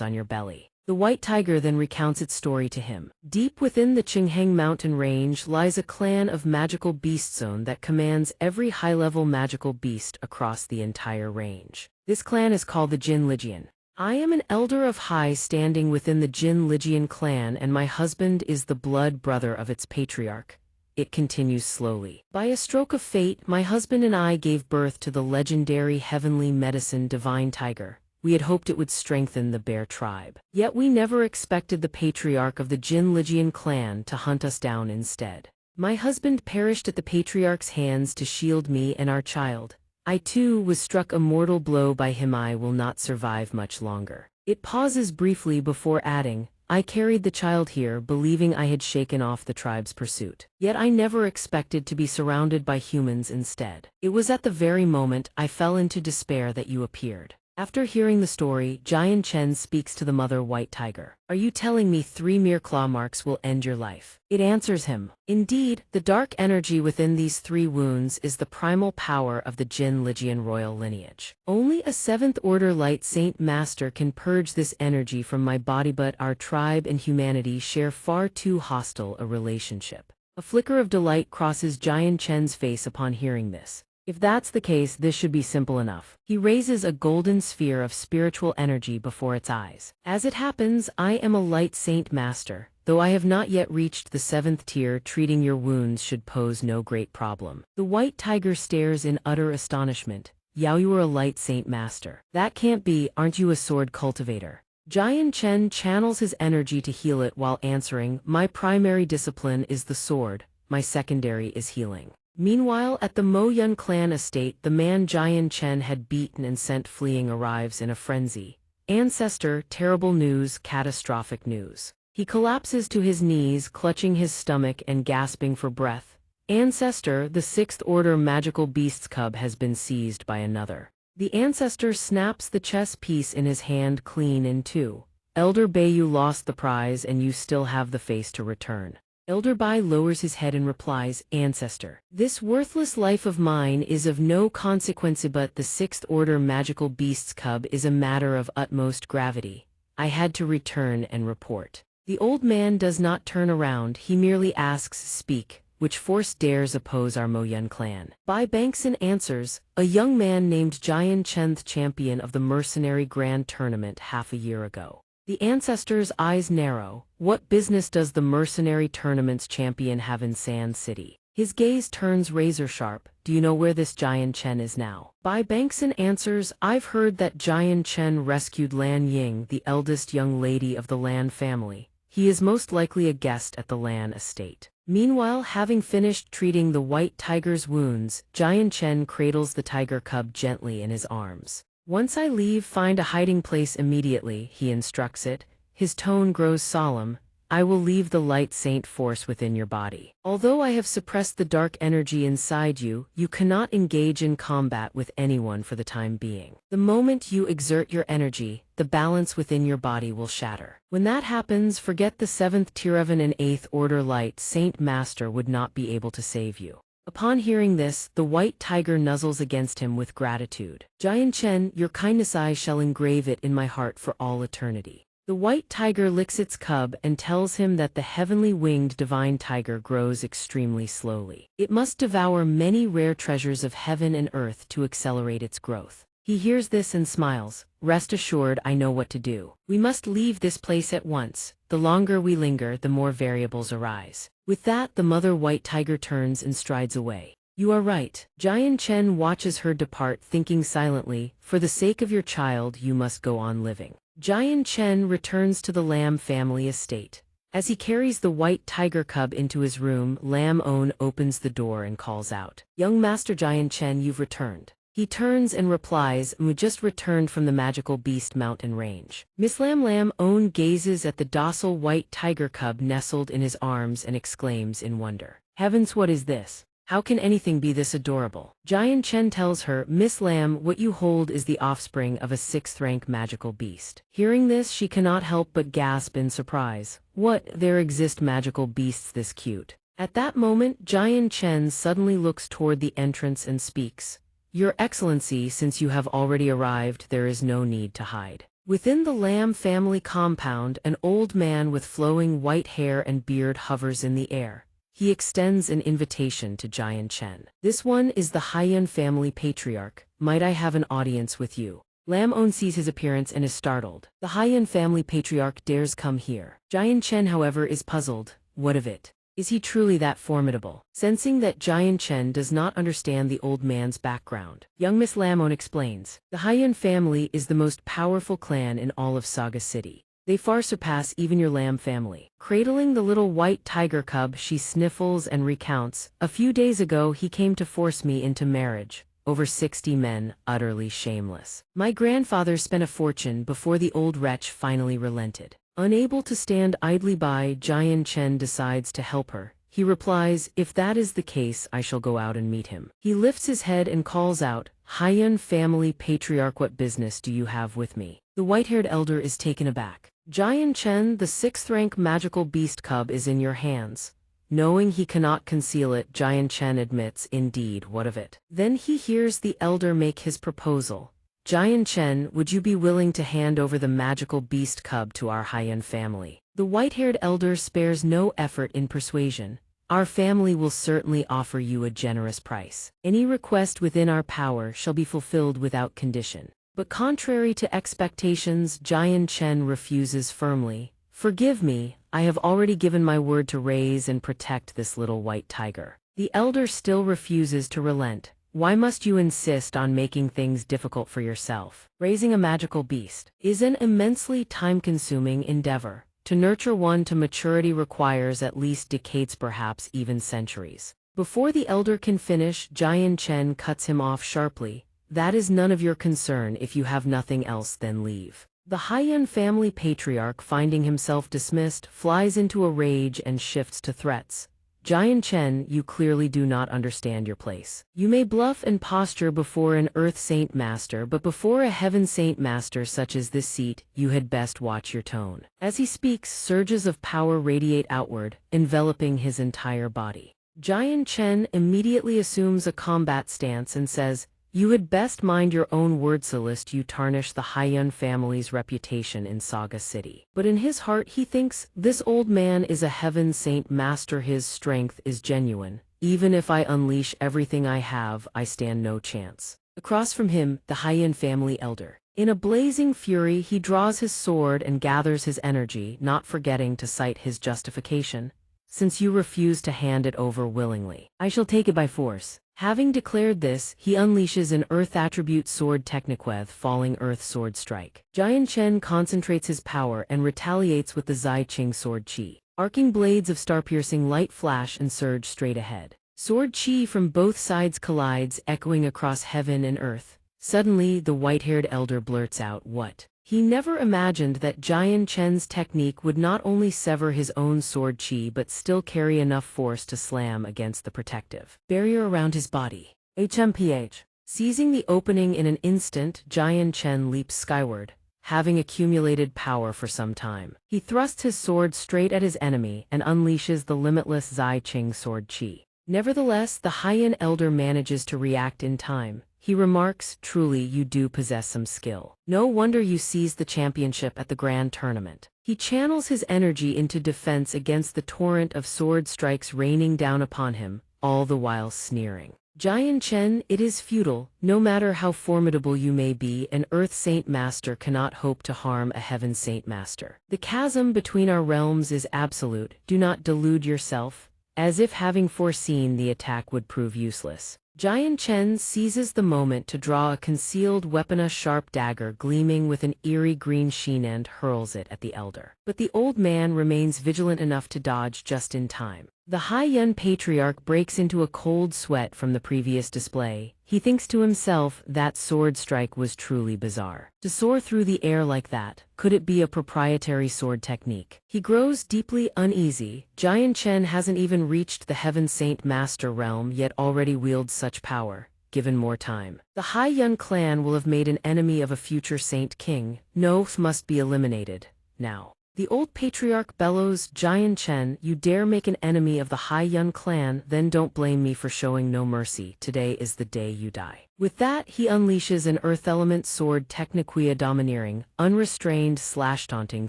Speaker 1: on your belly?" The white tiger then recounts its story to him. Deep within the Qingheng mountain range lies a clan of magical beast zone that commands every high-level magical beast across the entire range. This clan is called the Jin Lijian. I am an elder of high standing within the Jin Lijian clan, and my husband is the blood brother of its patriarch. It continues slowly. By a stroke of fate, my husband and I gave birth to the legendary heavenly medicine divine tiger. We had hoped it would strengthen the bear tribe. Yet we never expected the patriarch of the Jin Lijian clan to hunt us down instead. My husband perished at the patriarch's hands to shield me and our child. I too was struck a mortal blow by him. I will not survive much longer. It pauses briefly before adding, I carried the child here believing I had shaken off the tribe's pursuit. Yet I never expected to be surrounded by humans instead. It was at the very moment I fell into despair that you appeared. After hearing the story, Jian Chen speaks to the mother white tiger. Are you telling me 3 mere claw marks will end your life? It answers him. Indeed, the dark energy within these 3 wounds is the primal power of the Jin Lijian royal lineage. Only a 7th order light saint master can purge this energy from my body, but our tribe and humanity share far too hostile a relationship. A flicker of delight crosses Jian Chen's face upon hearing this. If that's the case, this should be simple enough. He raises a golden sphere of spiritual energy before its eyes. As it happens, I am a light saint master. Though I have not yet reached the 7th tier, treating your wounds should pose no great problem. The white tiger stares in utter astonishment. Yao, you are a light saint master. That can't be, aren't you a sword cultivator? Jian Chen channels his energy to heal it while answering, my primary discipline is the sword, my secondary is healing. Meanwhile, at the Mo Yun clan estate, the man Jian Chen had beaten and sent fleeing arrives in a frenzy. Ancestor, terrible news, catastrophic news. He collapses to his knees, clutching his stomach and gasping for breath. Ancestor, the 6th order magical beast's cub has been seized by another. The ancestor snaps the chess piece in his hand clean in two. Elder Bai, you lost the prize and you still have the face to return. Elder Bai lowers his head and replies, Ancestor, this worthless life of mine is of no consequence, but the 6th order magical beast's cub is a matter of utmost gravity. I had to return and report. The old man does not turn around, he merely asks, speak, which force dares oppose our Mo Yun clan? Bai Bankson answers, a young man named Jian Chen, champion of the mercenary grand tournament half a year ago. The ancestor's eyes narrow. What business does the mercenary tournament's champion have in Sand City? His gaze turns razor sharp. Do you know where this Jian Chen is now? Bai Bankson answers, I've heard that Jian Chen rescued Lan Ying, the eldest young lady of the Lan family. He is most likely a guest at the Lan estate. Meanwhile, having finished treating the white tiger's wounds, Giant Chen cradles the tiger cub gently in his arms. "Once I leave, find a hiding place immediately," he instructs it. His tone grows solemn. "I will leave the light saint force within your body. Although I have suppressed the dark energy inside you, you cannot engage in combat with anyone for the time being. The moment you exert your energy, the balance within your body will shatter. When that happens, forget the 7th Tirevan and 8th Order Light Saint Master would not be able to save you." Upon hearing this, the white tiger nuzzles against him with gratitude. "Giant Chen, your kindness I shall engrave it in my heart for all eternity." The white tiger licks its cub and tells him that the heavenly winged divine tiger grows extremely slowly. It must devour many rare treasures of heaven and earth to accelerate its growth. He hears this and smiles. "Rest assured, I know what to do. We must leave this place at once. The longer we linger, the more variables arise." With that, the mother white tiger turns and strides away. "You are right." Giant Chen watches her depart, thinking silently, "For the sake of your child, you must go on living." Giant Chen returns to the Lam family estate. As he carries the white tiger cub into his room, Lam On opens the door and calls out, "Young Master Giant Chen, you've returned." He turns and replies, "We just returned from the magical beast mountain range." Miss Lam On gazes at the docile white tiger cub nestled in his arms and exclaims in wonder, "Heavens, what is this? How can anything be this adorable?" Giant Chen tells her, "Miss Lam, what you hold is the offspring of a 6th-rank magical beast." Hearing this, she cannot help but gasp in surprise. "What, there exist magical beasts this cute?" At that moment, Giant Chen suddenly looks toward the entrance and speaks, "Your Excellency, since you have already arrived, there is no need to hide." Within the Lam family compound, an old man with flowing white hair and beard hovers in the air. He extends an invitation to Giant Chen. "This one is the Haiyan family patriarch. Might I have an audience with you?" Lam On sees his appearance and is startled. The Haiyan family patriarch dares come here. Giant Chen, however, is puzzled. What of it? Is he truly that formidable? Sensing that Giant Chen does not understand the old man's background, young Miss Lam On explains, "The Haiyan family is the most powerful clan in all of Saga City. They far surpass even your Lam family." Cradling the little white tiger cub, she sniffles and recounts, "A few days ago he came to force me into marriage. Over 60 men, utterly shameless. My grandfather spent a fortune before the old wretch finally relented." Unable to stand idly by, Giant Chen decides to help her. He replies, "If that is the case, I shall go out and meet him." He lifts his head and calls out, "Haiyan family patriarch, what business do you have with me?" The white-haired elder is taken aback. "Giant Chen, the 6th-rank magical beast cub is in your hands." Knowing he cannot conceal it, Giant Chen admits, "Indeed, what of it?" Then he hears the elder make his proposal. "Giant Chen, would you be willing to hand over the magical beast cub to our Haiyan family?" The white-haired elder spares no effort in persuasion. "Our family will certainly offer you a generous price. Any request within our power shall be fulfilled without condition." But contrary to expectations, Giant Chen refuses firmly. "Forgive me, I have already given my word to raise and protect this little white tiger." The elder still refuses to relent. "Why must you insist on making things difficult for yourself? Raising a magical beast is an immensely time-consuming endeavor. To nurture one to maturity requires at least decades, perhaps even centuries." Before the elder can finish, Giant Chen cuts him off sharply. "That is none of your concern. If you have nothing else, then leave." The Haiyan family patriarch, finding himself dismissed, flies into a rage and shifts to threats. "Giant Chen, you clearly do not understand your place. You may bluff and posture before an Earth Saint Master, but before a Heaven Saint Master such as this seat, you had best watch your tone." As he speaks, surges of power radiate outward, enveloping his entire body. Giant Chen immediately assumes a combat stance and says, "You had best mind your own words, lest you tarnish the Haiyan family's reputation in Saga City." But in his heart he thinks, "This old man is a Heaven Saint Master, his strength is genuine. Even if I unleash everything I have, I stand no chance." Across from him, the Haiyan family elder. In a blazing fury, he draws his sword and gathers his energy, not forgetting to cite his justification. "Since you refuse to hand it over willingly, I shall take it by force." Having declared this, he unleashes an Earth attribute sword Techniqueth, falling Earth sword strike. Giant Chen concentrates his power and retaliates with the Zai Qing sword Qi. Arcing blades of star-piercing light flash and surge straight ahead. Sword chi from both sides collides, echoing across heaven and earth. Suddenly, the white-haired elder blurts out, "What?" He never imagined that Jian Chen's technique would not only sever his own sword chi but still carry enough force to slam against the protective barrier around his body. HMPH. Seizing the opening in an instant, Jian Chen leaps skyward, having accumulated power for some time. He thrusts his sword straight at his enemy and unleashes the limitless Zai Qing sword chi. Nevertheless, the Haiyan elder manages to react in time. He remarks, "Truly, you do possess some skill. No wonder you seized the championship at the grand tournament." He channels his energy into defense against the torrent of sword strikes raining down upon him, all the while sneering. "Jian Chen, it is futile. No matter how formidable you may be, an Earth Saint Master cannot hope to harm a Heaven Saint Master. The chasm between our realms is absolute. Do not delude yourself." As if having foreseen the attack would prove useless, Jian Chen seizes the moment to draw a concealed weapon, a sharp dagger gleaming with an eerie green sheen, and hurls it at the elder. But the old man remains vigilant enough to dodge just in time. The Haiyan patriarch breaks into a cold sweat from the previous display. He thinks to himself, that sword strike was truly bizarre. To soar through the air like that, could it be a proprietary sword technique? He grows deeply uneasy. Jian Chen hasn't even reached the Heaven Saint Master realm yet already wields such power. Given more time, the Haiyan clan will have made an enemy of a future Saint King. No, must be eliminated now. The old patriarch bellows, "Jian Chen, you dare make an enemy of the Haiyan clan, then don't blame me for showing no mercy. Today is the day you die." With that, he unleashes an earth element sword, techniquia domineering, unrestrained taunting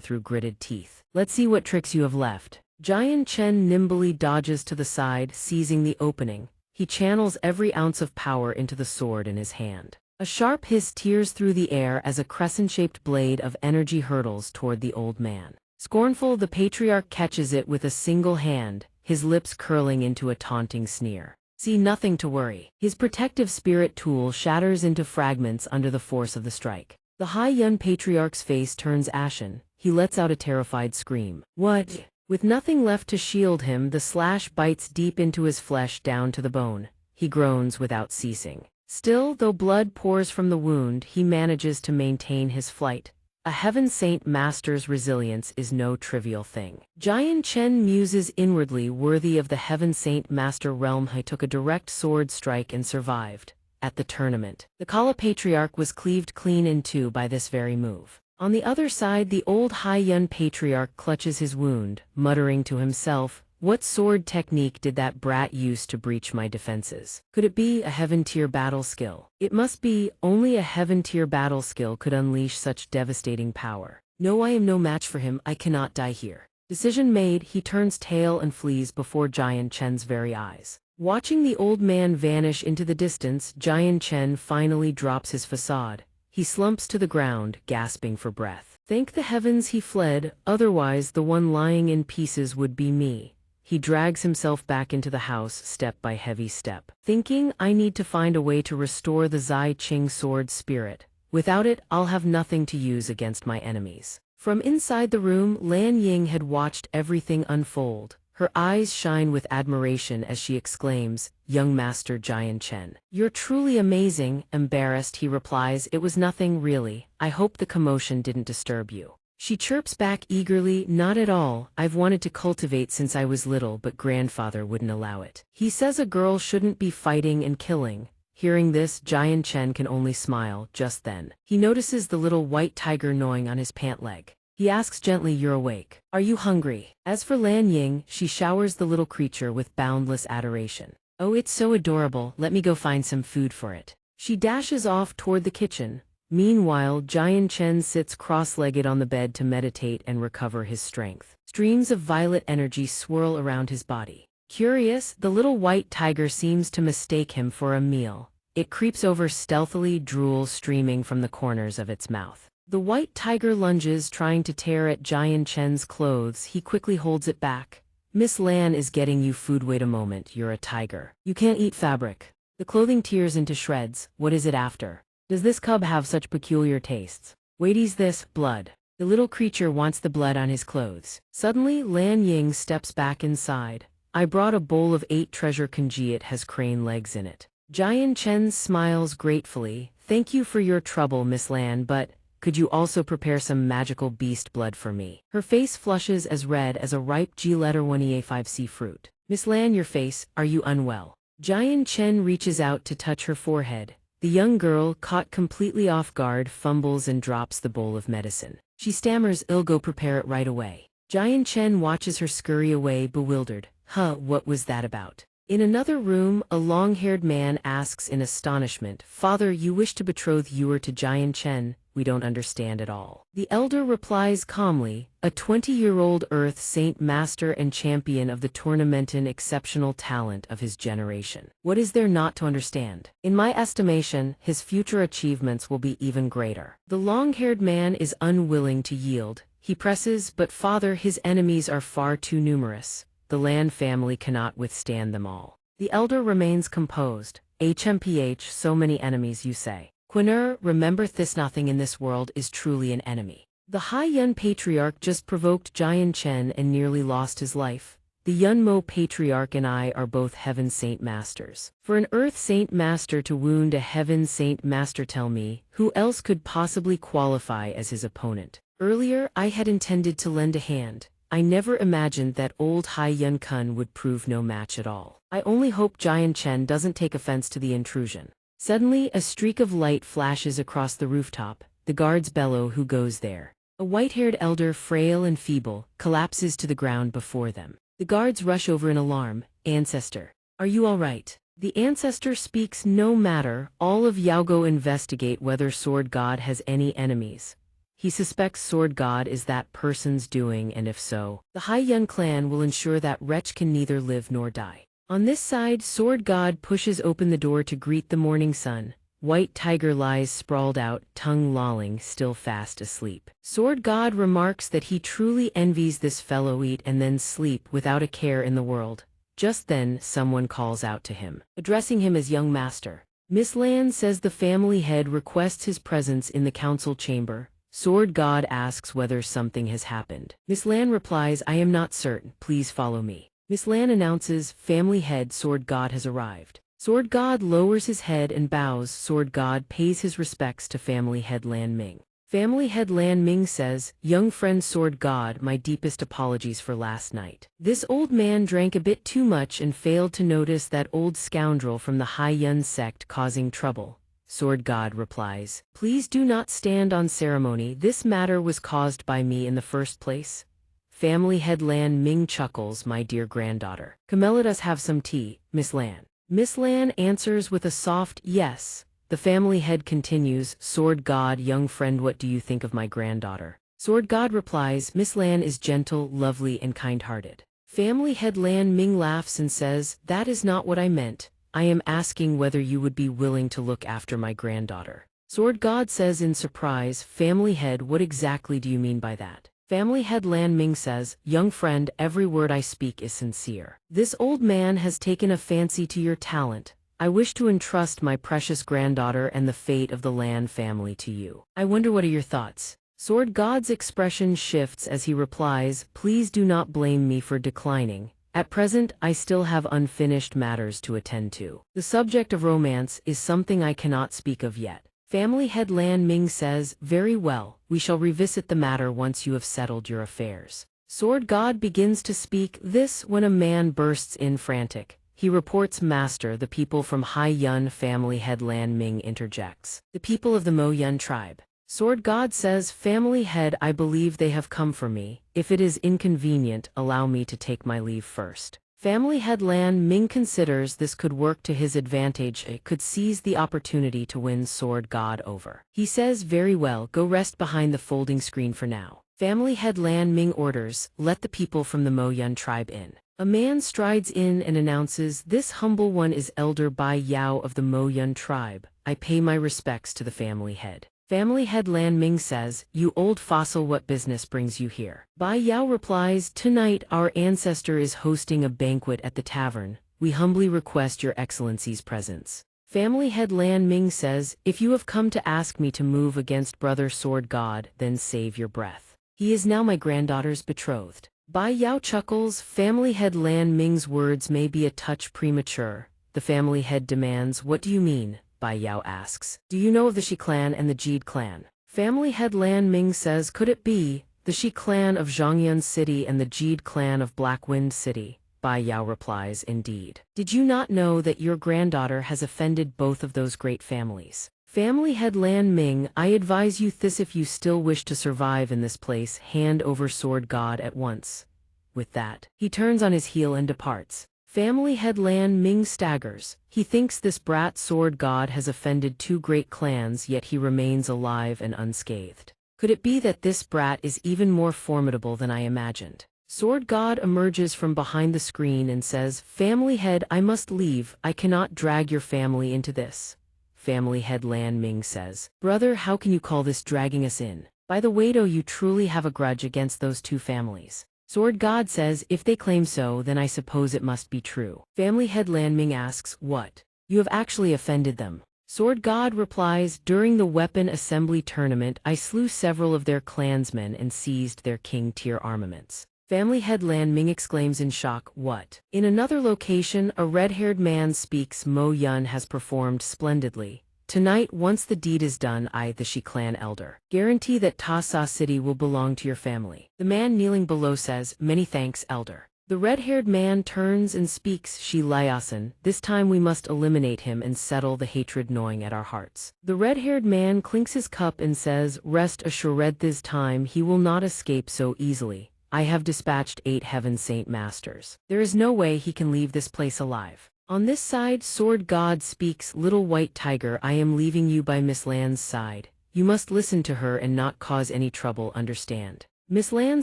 Speaker 1: through gritted teeth. "Let's see what tricks you have left." Jian Chen nimbly dodges to the side, seizing the opening. He channels every ounce of power into the sword in his hand. A sharp hiss tears through the air as a crescent-shaped blade of energy hurtles toward the old man. Scornful, the patriarch catches it with a single hand, his lips curling into a taunting sneer. "See, nothing to worry." His protective spirit tool shatters into fragments under the force of the strike. The Haiyan patriarch's face turns ashen. He lets out a terrified scream. "What?" With nothing left to shield him, the slash bites deep into his flesh down to the bone. He groans without ceasing. Still, though blood pours from the wound, he manages to maintain his flight. A Heaven Saint Master's resilience is no trivial thing. Jian Chen muses inwardly, worthy of the Heaven Saint Master realm. I took a direct sword strike and survived. At the tournament, the Kala Patriarch was cleaved clean in two by this very move. On the other side, the old Haiyan Patriarch clutches his wound, muttering to himself, "What sword technique did that brat use to breach my defenses? Could it be a Heaven-tier battle skill? It must be. Only a Heaven-tier battle skill could unleash such devastating power. No, I am no match for him. I cannot die here." Decision made, he turns tail and flees before Jian Chen's very eyes. Watching the old man vanish into the distance, Jian Chen finally drops his facade. He slumps to the ground, gasping for breath. Thank the heavens he fled, otherwise the one lying in pieces would be me. He drags himself back into the house step by heavy step, thinking, I need to find a way to restore the Zai Qing sword spirit. Without it, I'll have nothing to use against my enemies. From inside the room, Lan Ying had watched everything unfold. Her eyes shine with admiration as she exclaims, "Young Master Jian Chen, you're truly amazing." Embarrassed, he replies, "It was nothing, really. I hope the commotion didn't disturb you." She chirps back eagerly, "Not at all. I've wanted to cultivate since I was little, but grandfather wouldn't allow it. He says a girl shouldn't be fighting and killing." Hearing this, Jian Chen can only smile. Just then, he notices the little white tiger gnawing on his pant leg. He asks gently, "You're awake. Are you hungry?" As for Lan Ying, she showers the little creature with boundless adoration. "Oh, it's so adorable. Let me go find some food for it." She dashes off toward the kitchen. Meanwhile, Jian Chen sits cross-legged on the bed to meditate and recover his strength. Streams of violet energy swirl around his body. Curious, the little white tiger seems to mistake him for a meal. It creeps over stealthily, drool streaming from the corners of its mouth. The white tiger lunges, trying to tear at Jian Chen's clothes. He quickly holds it back. "Miss Lan is getting you food. Wait a moment, you're a tiger. You can't eat fabric." The clothing tears into shreds. What is it after? Does this cub have such peculiar tastes? Wait, is this blood? The little creature wants the blood on his clothes. Suddenly, Lan Ying steps back inside. I brought a bowl of 8 treasure kanji. It has crane legs in it. Jian Chen smiles gratefully. Thank you for your trouble, Miss Lan, but could you also prepare some magical beast blood for me? Her face flushes as red as a ripe G-1EA5C fruit. Miss Lan, your face, are you unwell? Jian Chen reaches out to touch her forehead. The young girl, caught completely off guard, fumbles and drops the bowl of medicine. She stammers, "I'll go prepare it right away." Jian Chen watches her scurry away, bewildered. What was that about? In another room, a long-haired man asks in astonishment, "Father, you wish to betroth Yuer to Jian Chen? We don't understand at all." The elder replies calmly, "A 20-year-old Earth Saint Master and champion of the tournamentin exceptional talent of his generation. What is there not to understand? In my estimation, his future achievements will be even greater." The long-haired man is unwilling to yield. He presses, "But father, his enemies are far too numerous. The Lan family cannot withstand them all." The elder remains composed. "HMPH, so many enemies, you say? Quinner, remember this: nothing in this world is truly an enemy. The Hai Yun Patriarch just provoked Jian Chen and nearly lost his life. The Yun Mo Patriarch and I are both Heaven Saint Masters. For an Earth Saint Master to wound a Heaven Saint Master, tell me, who else could possibly qualify as his opponent? Earlier, I had intended to lend a hand. I never imagined that old Hai Yun Kun would prove no match at all. I only hope Jian Chen doesn't take offense to the intrusion." Suddenly, a streak of light flashes across the rooftop. The guards bellow, "Who goes there?" A white-haired elder, frail and feeble, collapses to the ground before them. The guards rush over in alarm. "Ancestor, are you all right?" The ancestor speaks, "No matter. All of Yaogo investigate whether Sword God has any enemies. He suspects Sword God is that person's doing, and if so, the Hai Yun clan will ensure that wretch can neither live nor die." On this side, Sword God pushes open the door to greet the morning sun. White Tiger lies sprawled out, tongue lolling, still fast asleep. Sword God remarks that he truly envies this fellow eat and then sleep without a care in the world. Just then, someone calls out to him, addressing him as young master. Miss Lan says the family head requests his presence in the council chamber. Sword God asks whether something has happened. Miss Lan replies, "I am not certain, please follow me." Miss Lan announces, "Family head Sword God has arrived." Sword God lowers his head and bows. Sword God pays his respects to family head Lan Ming. Family head Lan Ming says, "Young friend Sword God, my deepest apologies for last night. This old man drank a bit too much and failed to notice that old scoundrel from the Hai Yun sect causing trouble." Sword God replies, "Please do not stand on ceremony. This matter was caused by me in the first place." Family head Lan Ming chuckles, "My dear granddaughter, come let us have some tea, Miss Lan." Miss Lan answers with a soft yes. The family head continues, "Sword God, young friend, what do you think of my granddaughter?" Sword God replies, "Miss Lan is gentle, lovely, and kind-hearted." Family head Lan Ming laughs and says, "That is not what I meant. I am asking whether you would be willing to look after my granddaughter." Sword God says in surprise, "Family head, what exactly do you mean by that?" Family head Lan Ming says, "Young friend, every word I speak is sincere. This old man has taken a fancy to your talent. I wish to entrust my precious granddaughter and the fate of the Lan family to you. I wonder what are your thoughts?" Sword God's expression shifts as he replies, "Please do not blame me for declining. At present, I still have unfinished matters to attend to. The subject of romance is something I cannot speak of yet." Family head Lan Ming says, "Very well, we shall revisit the matter once you have settled your affairs." Sword God begins to speak this when a man bursts in frantic. He reports, "Master, the people from Hai Yun." Family head Lan Ming interjects, "The people of the Mo Yun tribe." Sword God says, "Family head, I believe they have come for me. If it is inconvenient, allow me to take my leave first." Family head Lan Ming considers this could work to his advantage. It could seize the opportunity to win Sword God over. He says, "Very well, go rest behind the folding screen for now." Family head Lan Ming orders, "Let the people from the Mo Yun tribe in." A man strides in and announces, "This humble one is Elder Bai Yao of the Mo Yun tribe. I pay my respects to the family head." Family head Lan Ming says, "You old fossil, what business brings you here?" Bai Yao replies, "Tonight our ancestor is hosting a banquet at the tavern. We humbly request your excellency's presence." Family head Lan Ming says, "If you have come to ask me to move against brother Sword God, then save your breath. He is now my granddaughter's betrothed. Bai Yao chuckles. Family head Lan Ming's words may be a touch premature. The family head demands, "What do you mean?" Bai Yao asks. "Do you know of the Shi clan and the Jide clan?" Family head Lan Ming says, "Could it be the Shi clan of Zhongyun City and the Jide clan of Blackwind City?" Bai Yao replies, "Indeed. Did you not know that your granddaughter has offended both of those great families?" Family head Lan Ming, "I advise you this: if you still wish to survive in this place, hand over Sword God at once." With that, he turns on his heel and departs. Family head Lan Ming staggers. He thinks this brat Sword God has offended two great clans, yet he remains alive and unscathed. Could it be that this brat is even more formidable than I imagined? Sword God emerges from behind the screen and says, "Family head, I must leave. I cannot drag your family into this." Family head Lan Ming says, "Brother, how can you call this dragging us in? By the way, do you truly have a grudge against those two families?" Sword God says, "If they claim so, then I suppose it must be true." Family head Lan Ming asks, "What? You have actually offended them?" Sword God replies, "During the weapon assembly tournament, I slew several of their clansmen and seized their king-tier armaments." Family head Lan Ming exclaims in shock, "What?" In another location, a red-haired man speaks. "Mo Yun has performed splendidly. Tonight, once the deed is done, I, the Shi clan elder, guarantee that Ta Sa City will belong to your family." The man kneeling below says, "Many thanks, elder." The red-haired man turns and speaks. "Shi Liasan, this time we must eliminate him and settle the hatred gnawing at our hearts." The red-haired man clinks his cup and says, "Rest assured this time he will not escape so easily. I have dispatched 8 Heaven Saint Masters. There is no way he can leave this place alive." On this side, Sword God speaks. "Little White Tiger, I am leaving you by Miss Lan's side. You must listen to her and not cause any trouble, understand?" Miss Lan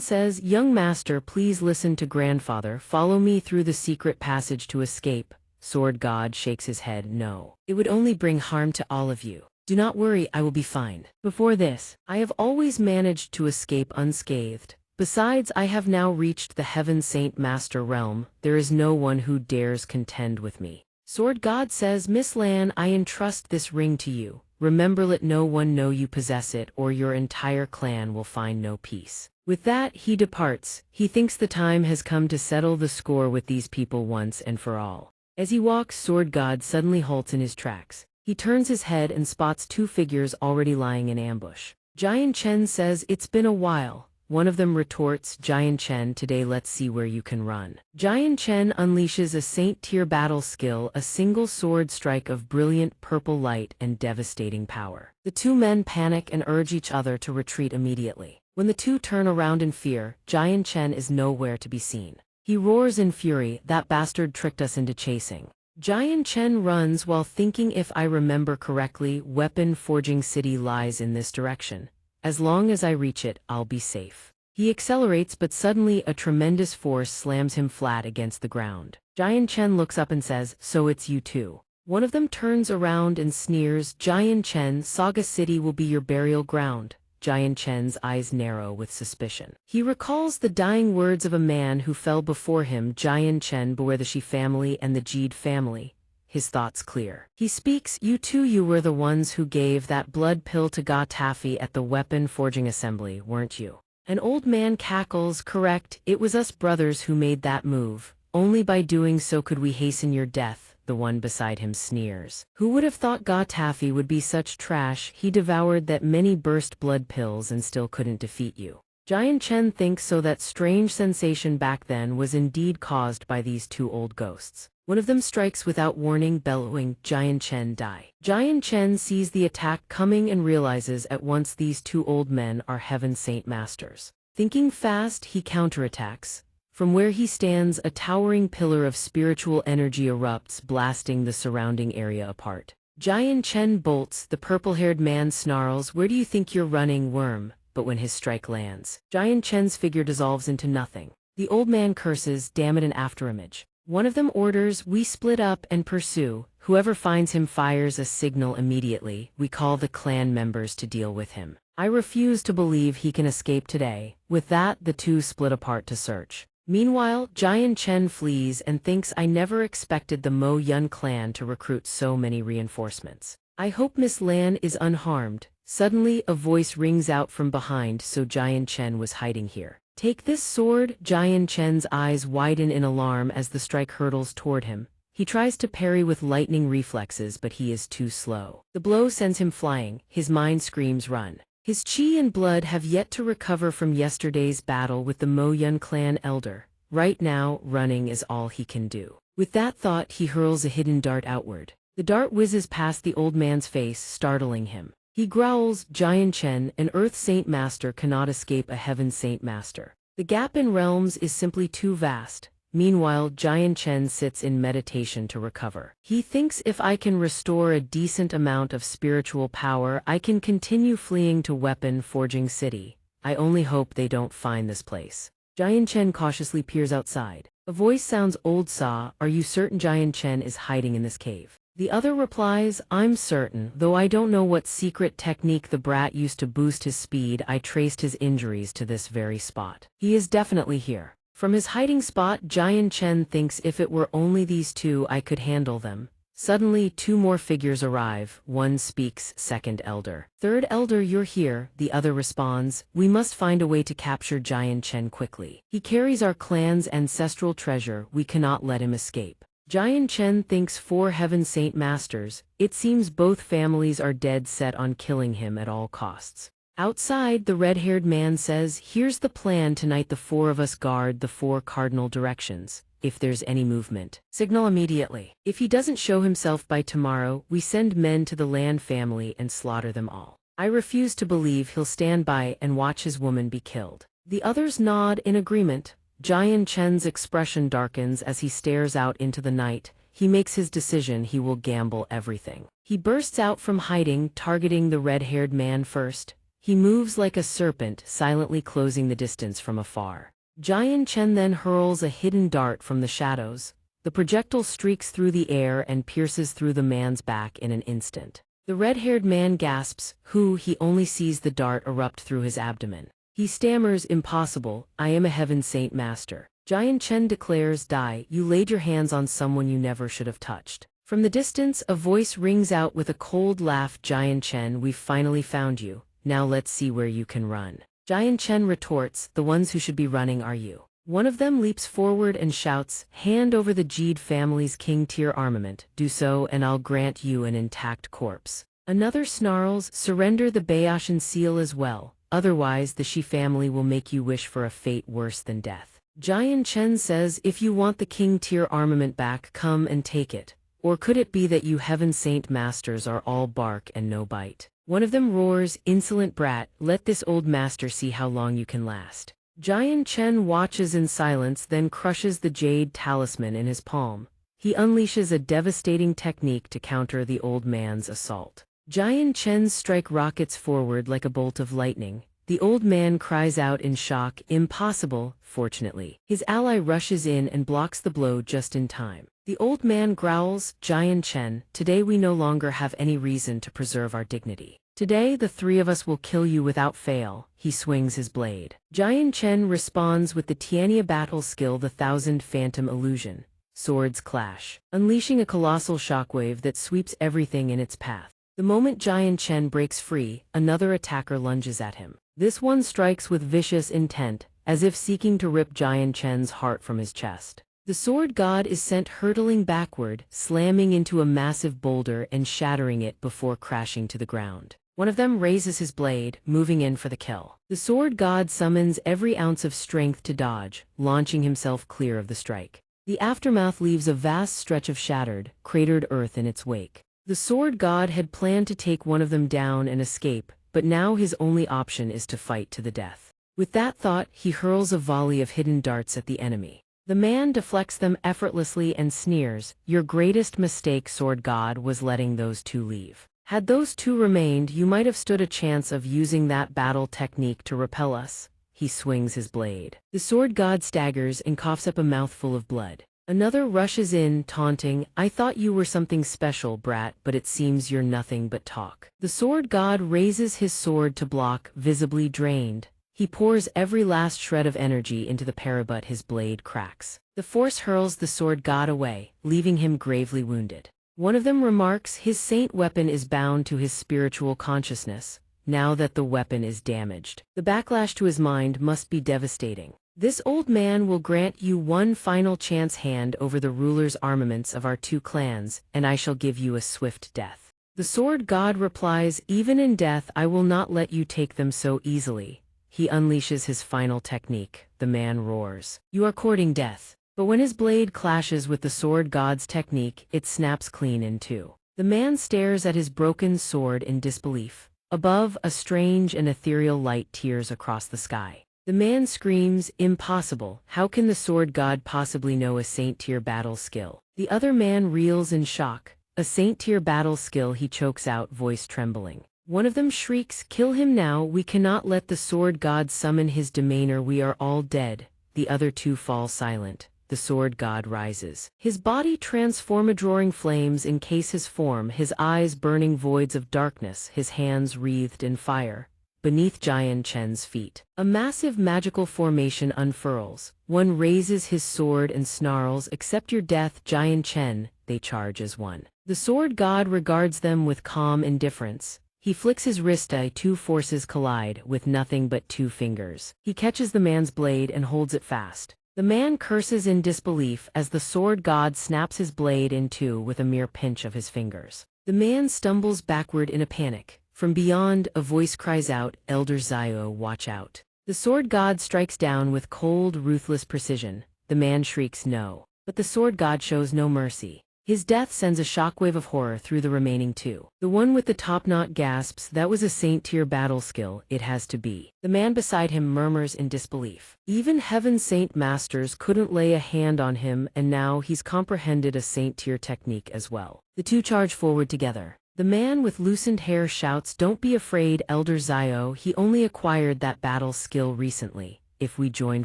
Speaker 1: says, "Young master, please listen to grandfather. Follow me through the secret passage to escape." Sword God shakes his head. "No. It would only bring harm to all of you. Do not worry, I will be fine. Before this, I have always managed to escape unscathed. Besides, I have now reached the Heaven Saint Master realm. There is no one who dares contend with me." Sword God says, "Miss Lan, I entrust this ring to you. Remember, let no one know you possess it, or your entire clan will find no peace." With that, he departs. He thinks the time has come to settle the score with these people once and for all. As he walks, Sword God suddenly halts in his tracks. He turns his head and spots 2 figures already lying in ambush. Giant Chen says, "It's been a while." One of them retorts, "Giant Chen, today let's see where you can run." Giant Chen unleashes a saint-tier battle skill, a single sword strike of brilliant purple light and devastating power. The 2 men panic and urge each other to retreat immediately. When the 2 turn around in fear, Giant Chen is nowhere to be seen. He roars in fury, "That bastard tricked us into chasing." Giant Chen runs while thinking, "If I remember correctly, Weapon Forging City lies in this direction. As long as I reach it, I'll be safe." He accelerates, but suddenly a tremendous force slams him flat against the ground. Giant Chen looks up and says, "So it's you too." One of them turns around and sneers, "Giant Chen, Saga City will be your burial ground." Giant Chen's eyes narrow with suspicion. He recalls the dying words of a man who fell before him. "Giant Chen, beware the Shi family and the Jide family." His thoughts clear. He speaks, You were the ones who gave that blood pill to Ga Taffy at the weapon forging assembly, weren't you?" An old man cackles, "Correct, it was us brothers who made that move. Only by doing so could we hasten your death." The one beside him sneers. "Who would have thought Ga Taffy would be such trash? He devoured that many burst blood pills and still couldn't defeat you." Giant Chen thinks so that strange sensation back then was indeed caused by these 2 old ghosts. One of them strikes without warning, bellowing, "Giant Chen, die." Giant Chen sees the attack coming and realizes at once these 2 old men are Heaven Saint Masters. Thinking fast, he counterattacks. From where he stands, a towering pillar of spiritual energy erupts, blasting the surrounding area apart. Giant Chen bolts. The purple-haired man snarls, "Where do you think you're running, worm?" But when his strike lands, Giant Chen's figure dissolves into nothing. The old man curses, "Damn it, an afterimage." One of them orders, "We split up and pursue. Whoever finds him fires a signal immediately. We call the clan members to deal with him. I refuse to believe he can escape today." With that, the 2 split apart to search. Meanwhile, Giant Chen flees and thinks, "I never expected the Mo Yun clan to recruit so many reinforcements. I hope Miss Lan is unharmed." Suddenly, a voice rings out from behind, so Giant Chen was hiding here. Take this sword. Giant Chen's eyes widen in alarm as the strike hurtles toward him. He tries to parry with lightning reflexes, but he is too slow. The blow sends him flying. His mind screams run. His chi and blood have yet to recover from yesterday's battle with the Mo Yun clan elder. Right now, running is all he can do. With that thought, he hurls a hidden dart outward. The dart whizzes past the old man's face, startling him. He growls, Giant Chen, an Earth Saint Master cannot escape a Heaven Saint Master. The gap in realms is simply too vast. Meanwhile, Giant Chen sits in meditation to recover. He thinks, if I can restore a decent amount of spiritual power, I can continue fleeing to Weapon Forging City. I only hope they don't find this place. Giant Chen cautiously peers outside. A voice sounds old. Saw, are you certain Giant Chen is hiding in this cave? The other replies, I'm certain, though I don't know what secret technique the brat used to boost his speed. I traced his injuries to this very spot. He is definitely here. From his hiding spot, Giant Chen thinks, if it were only these two, I could handle them. Suddenly, two more figures arrive. One speaks, second elder. Third elder, you're here. The other responds, we must find a way to capture Giant Chen quickly. He carries our clan's ancestral treasure. We cannot let him escape. Giant Chen thinks, 4 Heaven Saint Masters. It seems both families are dead set on killing him at all costs. Outside, the red-haired man says, here's the plan. Tonight the 4 of us guard the 4 cardinal directions. If there's any movement, signal immediately. If he doesn't show himself by tomorrow, we send men to the Land family and slaughter them all. I refuse to believe he'll stand by and watch his woman be killed. The others nod in agreement. Giant Chen's expression darkens as he stares out into the night. He makes his decision. He will gamble everything. He bursts out from hiding, targeting the red-haired man first. He moves like a serpent, silently closing the distance from afar. Giant Chen then hurls a hidden dart from the shadows. The projectile streaks through the air and pierces through the man's back in an instant. The red-haired man gasps, he only sees the dart erupt through his abdomen. He stammers, impossible, I am a Heaven Saint Master. Giant Chen declares, die, you laid your hands on someone you never should have touched. From the distance, a voice rings out with a cold laugh, Giant Chen, we've finally found you. Now let's see where you can run. Giant Chen retorts, the ones who should be running are you. One of them leaps forward and shouts, hand over the Jade family's king-tier armament. Do so and I'll grant you an intact corpse. Another snarls, surrender the Bayashan seal as well. Otherwise the Shi family will make you wish for a fate worse than death. Giant Chen says, if you want the king-tier armament back, come and take it. Or could it be that you Heaven Saint Masters are all bark and no bite? One of them roars, insolent brat, let this old master see how long you can last. Giant Chen watches in silence, then crushes the jade talisman in his palm. He unleashes a devastating technique to counter the old man's assault. Giant Chen's strike rockets forward like a bolt of lightning. The old man cries out in shock, impossible. Fortunately, his ally rushes in and blocks the blow just in time. The old man growls, Giant Chen, today we no longer have any reason to preserve our dignity. Today the 3 of us will kill you without fail. He swings his blade. Giant Chen responds with the Tiania battle skill, the 1000 Phantom Illusion. Swords clash, unleashing a colossal shockwave that sweeps everything in its path. The moment Giant Chen breaks free, another attacker lunges at him. This one strikes with vicious intent, as if seeking to rip Giant Chen's heart from his chest. The sword god is sent hurtling backward, slamming into a massive boulder and shattering it before crashing to the ground. One of them raises his blade, moving in for the kill. The sword god summons every ounce of strength to dodge, launching himself clear of the strike. The aftermath leaves a vast stretch of shattered, cratered earth in its wake. The sword god had planned to take one of them down and escape, but now his only option is to fight to the death. With that thought, he hurls a volley of hidden darts at the enemy. The man deflects them effortlessly and sneers, your greatest mistake, sword god, was letting those 2 leave. Had those 2 remained, you might have stood a chance of using that battle technique to repel us. He swings his blade. The sword god staggers and coughs up a mouthful of blood. Another rushes in, taunting, I thought you were something special, brat, but it seems you're nothing but talk. The sword god raises his sword to block, visibly drained. He pours every last shred of energy into the parabut. His blade cracks. The force hurls the sword god away, leaving him gravely wounded. One of them remarks, his saint weapon is bound to his spiritual consciousness. now that the weapon is damaged. The backlash to his mind must be devastating. This old man will grant you one final chance. Hand over the ruler's armaments of our two clans, and I shall give you a swift death. The sword god replies, even in death I will not let you take them so easily. He unleashes his final technique. The man roars, you are courting death. But when his blade clashes with the sword god's technique, it snaps clean in two. The man stares at his broken sword in disbelief. Above, a strange and ethereal light tears across the sky. The man screams, impossible, how can the sword god possibly know a saint-tier battle skill? The other man reels in shock. A saint-tier battle skill, he chokes out, voice trembling. One of them shrieks, kill him now, we cannot let the sword god summon his demeanor, we are all dead. The other two fall silent. The sword god rises. His body transformed, roaring flames encase his form, his eyes burning voids of darkness, his hands wreathed in fire. Beneath Jian Chen's feet, a massive magical formation unfurls. One raises his sword and snarls, accept your death, Jian Chen. They charge as one. The sword god regards them with calm indifference. He flicks his wrist, two forces collide, with nothing but two fingers. He catches the man's blade and holds it fast. The man curses in disbelief as the sword god snaps his blade in two with a mere pinch of his fingers. The man stumbles backward in a panic. From beyond, a voice cries out, Elder Zio, watch out. The sword god strikes down with cold, ruthless precision. The man shrieks no. But the sword god shows no mercy. His death sends a shockwave of horror through the remaining two. The one with the top knot gasps, that was a saint-tier battle skill, it has to be. The man beside him murmurs in disbelief. Even Heaven's saint masters couldn't lay a hand on him, and now he's comprehended a saint-tier technique as well. The two charge forward together. The man with loosened hair shouts, don't be afraid, Elder Zio, he only acquired that battle skill recently. If we join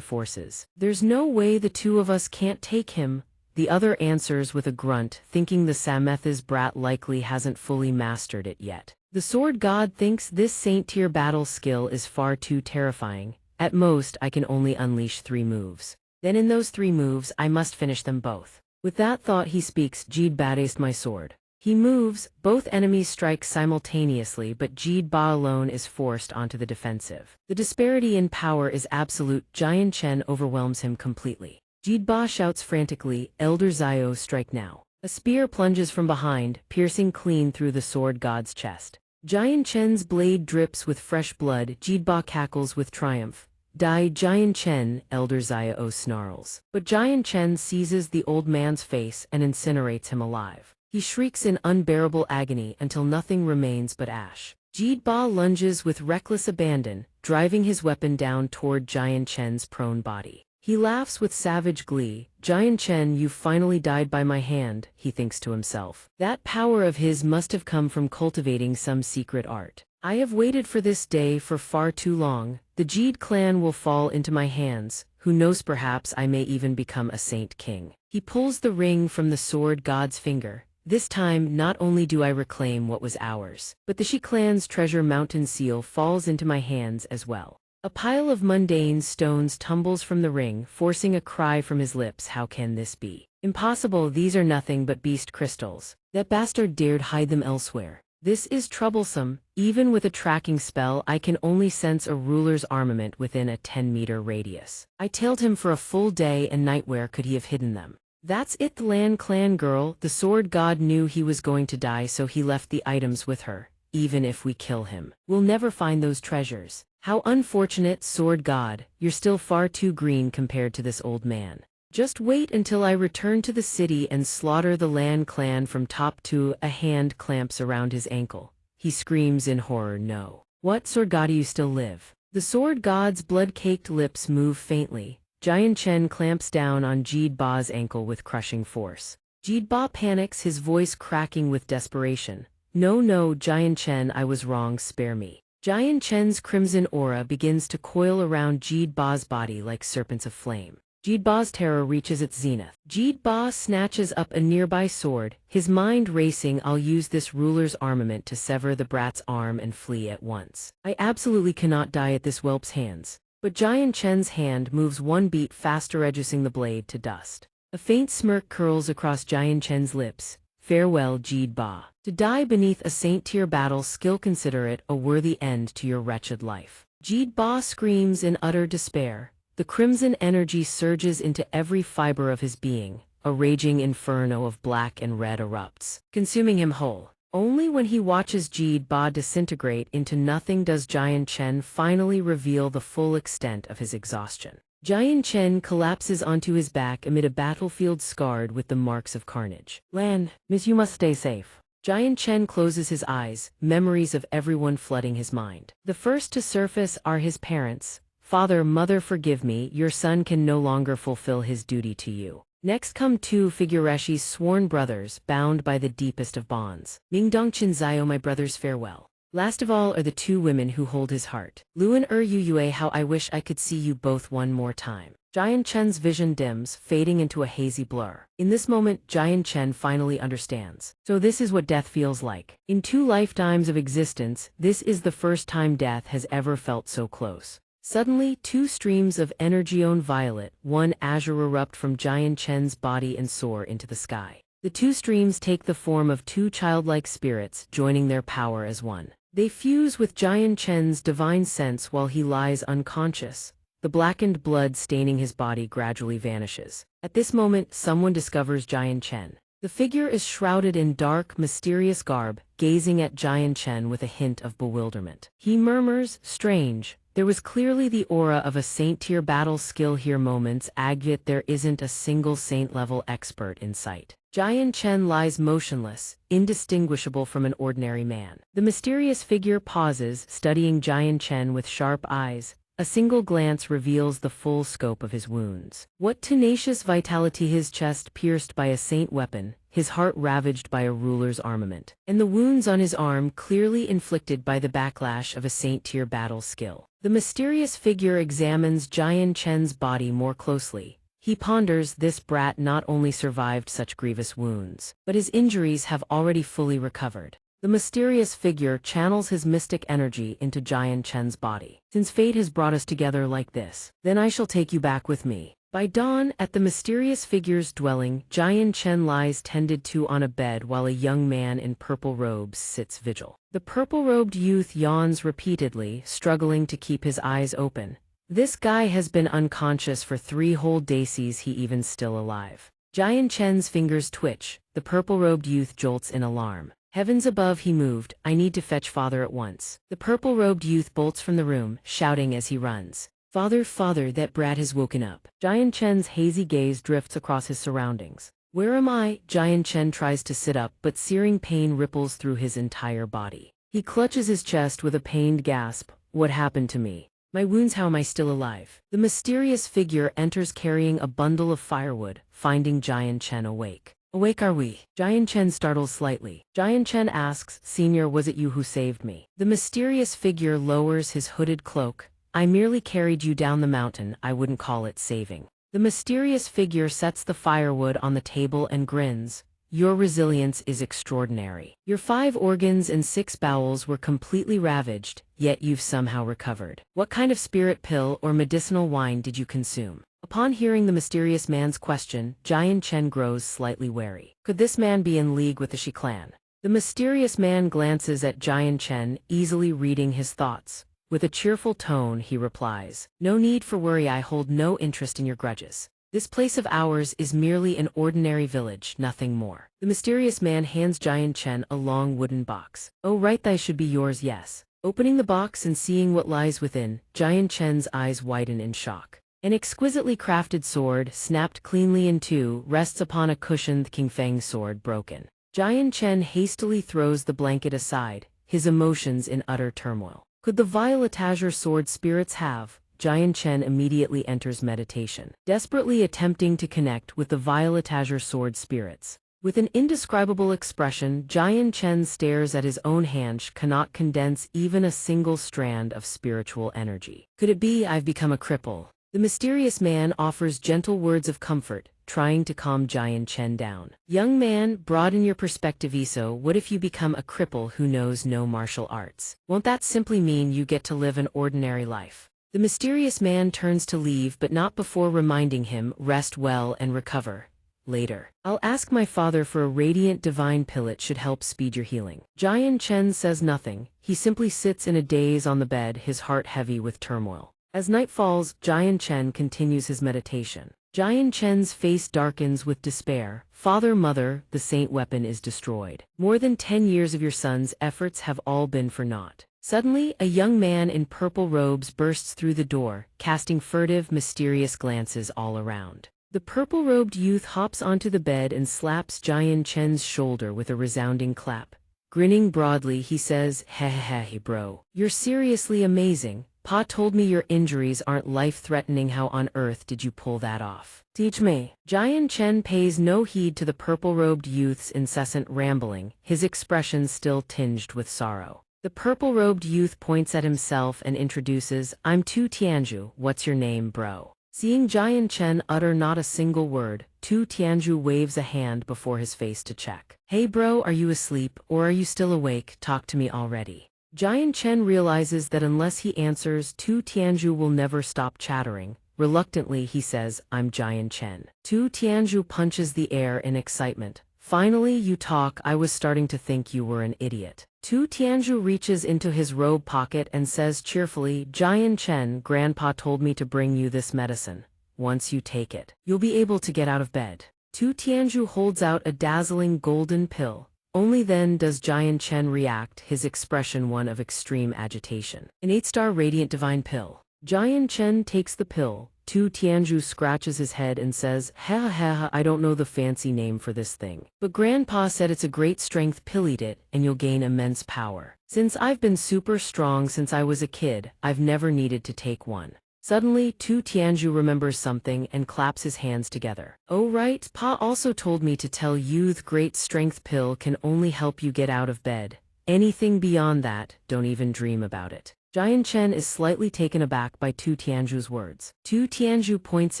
Speaker 1: forces, there's no way the two of us can't take him. The other answers with a grunt, thinking the Sametha's brat likely hasn't fully mastered it yet. The sword god thinks this saint-tier battle skill is far too terrifying. At most, I can only unleash 3 moves. Then in those 3 moves, I must finish them both. With that thought he speaks, Jeed Badaist my sword. He moves, both enemies strike simultaneously, but Jeed Ba alone is forced onto the defensive. The disparity in power is absolute. Jian Chen overwhelms him completely. Jeed Ba shouts frantically, Elder Zio, strike now. A spear plunges from behind, piercing clean through the sword god's chest. Jian Chen's blade drips with fresh blood. Jeed Ba cackles with triumph. Die, Jian Chen, Elder Zio snarls. But Jian Chen seizes the old man's face and incinerates him alive. He shrieks in unbearable agony until nothing remains but ash. Jeed Ba lunges with reckless abandon, driving his weapon down toward Jian Chen's prone body. He laughs with savage glee. Jian Chen, you finally died by my hand, he thinks to himself. That power of his must have come from cultivating some secret art. I have waited for this day for far too long. The Jeed clan will fall into my hands. Who knows, perhaps I may even become a saint king. He pulls the ring from the sword god's finger. This time, not only do I reclaim what was ours, but the Shi clan's treasure mountain seal falls into my hands as well. A pile of mundane stones tumbles from the ring, forcing a cry from his lips. How can this be? Impossible, these are nothing but beast crystals. That bastard dared hide them elsewhere. This is troublesome. Even with a tracking spell, I can only sense a ruler's armament within a 10-meter radius. I tailed him for a full day and night. Where could he have hidden them? That's it, the Lan clan girl. The sword god knew he was going to die, so he left the items with her. Even if we kill him, we'll never find those treasures. How unfortunate, sword god. You're still far too green compared to this old man. Just wait until I return to the city and slaughter the Lan clan from top to. A hand clamps around his ankle. He screams in horror, no. What, sword god, do you still live? The sword god's blood-caked lips move faintly. Jian Chen clamps down on Jeed Ba's ankle with crushing force. Jeed Ba panics, his voice cracking with desperation. No, no, Jian Chen, I was wrong, spare me. Jian Chen's crimson aura begins to coil around Jeed Ba's body like serpents of flame. Jeed Ba's terror reaches its zenith. Jeed Ba snatches up a nearby sword, his mind racing. I'll use this ruler's armament to sever the brat's arm and flee at once. I absolutely cannot die at this whelp's hands. But Jian Chen's hand moves one beat faster, reducing the blade to dust. A faint smirk curls across Jian Chen's lips. farewell Jid Ba. To die beneath a saint-tier battle skill, consider it a worthy end to your wretched life. Jid Ba screams in utter despair. The crimson energy surges into every fiber of his being. A raging inferno of black and red erupts, consuming him whole. Only when he watches Jid Ba disintegrate into nothing does Jian Chen finally reveal the full extent of his exhaustion. Jian Chen collapses onto his back amid a battlefield scarred with the marks of carnage. Lan, miss, you must stay safe. Jian Chen closes his eyes, memories of everyone flooding his mind. The first to surface are his parents. Father, mother, forgive me, your son can no longer fulfill his duty to you. Next come two Figureshi's sworn brothers, bound by the deepest of bonds. Mingdongqin Zio, my brothers, farewell. Last of all are the two women who hold his heart. Luan Yue, how I wish I could see you both one more time. Jian Chen's vision dims, fading into a hazy blur. In this moment, Jian Chen finally understands. So this is what death feels like. In 2 lifetimes of existence, this is the first time death has ever felt so close. Suddenly, 2 streams of energy-on violet, one azure, erupt from Jian Chen's body and soar into the sky. The 2 streams take the form of 2 childlike spirits, joining their power as one. They fuse with Jian Chen's divine sense while he lies unconscious. The blackened blood staining his body gradually vanishes. At this moment, someone discovers Jian Chen. The figure is shrouded in dark, mysterious garb, gazing at Jian Chen with a hint of bewilderment. He murmurs, strange. There was clearly the aura of a saint-tier battle skill here. Moments yet there isn't a single saint-level expert in sight. Jian Chen lies motionless, indistinguishable from an ordinary man. The mysterious figure pauses, studying Jian Chen with sharp eyes. A single glance reveals the full scope of his wounds. What tenacious vitality, his chest pierced by a saint weapon, his heart ravaged by a ruler's armament, and the wounds on his arm clearly inflicted by the backlash of a saint-tier battle skill. The mysterious figure examines Jian Chen's body more closely. He ponders, this brat not only survived such grievous wounds, but his injuries have already fully recovered. The mysterious figure channels his mystic energy into Jian Chen's body. Since fate has brought us together like this, then I shall take you back with me. By dawn, at the mysterious figure's dwelling, Jian Chen lies tended to on a bed while a young man in purple robes sits vigil. The purple-robed youth yawns repeatedly, struggling to keep his eyes open. This guy has been unconscious for 3 whole days. He even still alive. Jian Chen's fingers twitch. The purple-robed youth jolts in alarm. Heavens above, he moved. I need to fetch father at once. The purple-robed youth bolts from the room, shouting as he runs. Father, father, that brat has woken up. Jian Chen's hazy gaze drifts across his surroundings. Where am I? Jian Chen tries to sit up, but searing pain ripples through his entire body. He clutches his chest with a pained gasp. What happened to me? My wounds, how am I still alive? The mysterious figure enters carrying a bundle of firewood, finding Jian Chen awake. Awake are we? Jian Chen startles slightly. Jian Chen asks, Senior, was it you who saved me? The mysterious figure lowers his hooded cloak. I merely carried you down the mountain, I wouldn't call it saving. The mysterious figure sets the firewood on the table and grins. Your resilience is extraordinary. Your 5 organs and 6 bowels were completely ravaged, yet you've somehow recovered. What kind of spirit pill or medicinal wine did you consume? Upon hearing the mysterious man's question, Jian Chen grows slightly wary. Could this man be in league with the Shi clan? The mysterious man glances at Jian Chen, easily reading his thoughts. With a cheerful tone, he replies, No need for worry, I hold no interest in your grudges. This place of ours is merely an ordinary village, nothing more. The mysterious man hands Jian Chen a long wooden box. Oh right, that should be yours, yes. Opening the box and seeing what lies within, Jian Chen's eyes widen in shock. An exquisitely crafted sword, snapped cleanly in 2, rests upon a cushioned Qingfeng sword broken. Jian Chen hastily throws the blanket aside, his emotions in utter turmoil. Could the violet azure sword spirits have? Jian Chen immediately enters meditation, desperately attempting to connect with the violet azure sword spirits. With an indescribable expression, Jian Chen stares at his own hand, cannot condense even a single strand of spiritual energy. Could it be I've become a cripple? The mysterious man offers gentle words of comfort, trying to calm Jian Chen down. Young man, broaden your perspective. So what if you become a cripple who knows no martial arts? Won't that simply mean you get to live an ordinary life? The mysterious man turns to leave, but not before reminding him, rest well and recover. later. I'll ask my father for a radiant divine pill. It should help speed your healing. Jian Chen says nothing. He simply sits in a daze on the bed, his heart heavy with turmoil. As night falls, Jian Chen continues his meditation. Jian Chen's face darkens with despair. Father, mother, the saint weapon is destroyed. More than 10 years of your son's efforts have all been for naught. Suddenly, a young man in purple robes bursts through the door, casting furtive, mysterious glances all around. The purple-robed youth hops onto the bed and slaps Jian Chen's shoulder with a resounding clap. Grinning broadly, he says, "Hey bro, you're seriously amazing. Pa told me your injuries aren't life-threatening. How on earth did you pull that off? Teach me." Jian Chen pays no heed to the purple-robed youth's incessant rambling, his expression still tinged with sorrow. The purple-robed youth points at himself and introduces, "I'm Tu Tianzhu, what's your name, bro?" Seeing Jian Chen utter not a single word, Tu Tianzhu waves a hand before his face to check. "Hey bro, are you asleep, or are you still awake? Talk to me already." Jian Chen realizes that unless he answers, Tu Tianzhu will never stop chattering. Reluctantly, he says, "I'm Jian Chen." Tu Tianzhu punches the air in excitement. "Finally, you talk. I was starting to think you were an idiot." Tu Tianzhu reaches into his robe pocket and says cheerfully, "Jian Chen, Grandpa told me to bring you this medicine. Once you take it, you'll be able to get out of bed." Tu Tianzhu holds out a dazzling golden pill. Only then does Jian Chen react, his expression one of extreme agitation. An 8-star radiant divine pill. Jian Chen takes the pill. Tu Tianzhu scratches his head and says, I don't know the fancy name for this thing. But Grandpa said it's a great strength pill. Eat it, and you'll gain immense power. Since I've been super strong since I was a kid, I've never needed to take one." Suddenly, Tu Tianzhu remembers something and claps his hands together. "Oh right, Pa also told me to tell you the great strength pill can only help you get out of bed. Anything beyond that, don't even dream about it." Jian Chen is slightly taken aback by Tu Tianzhu's words. Tu Tianzhu points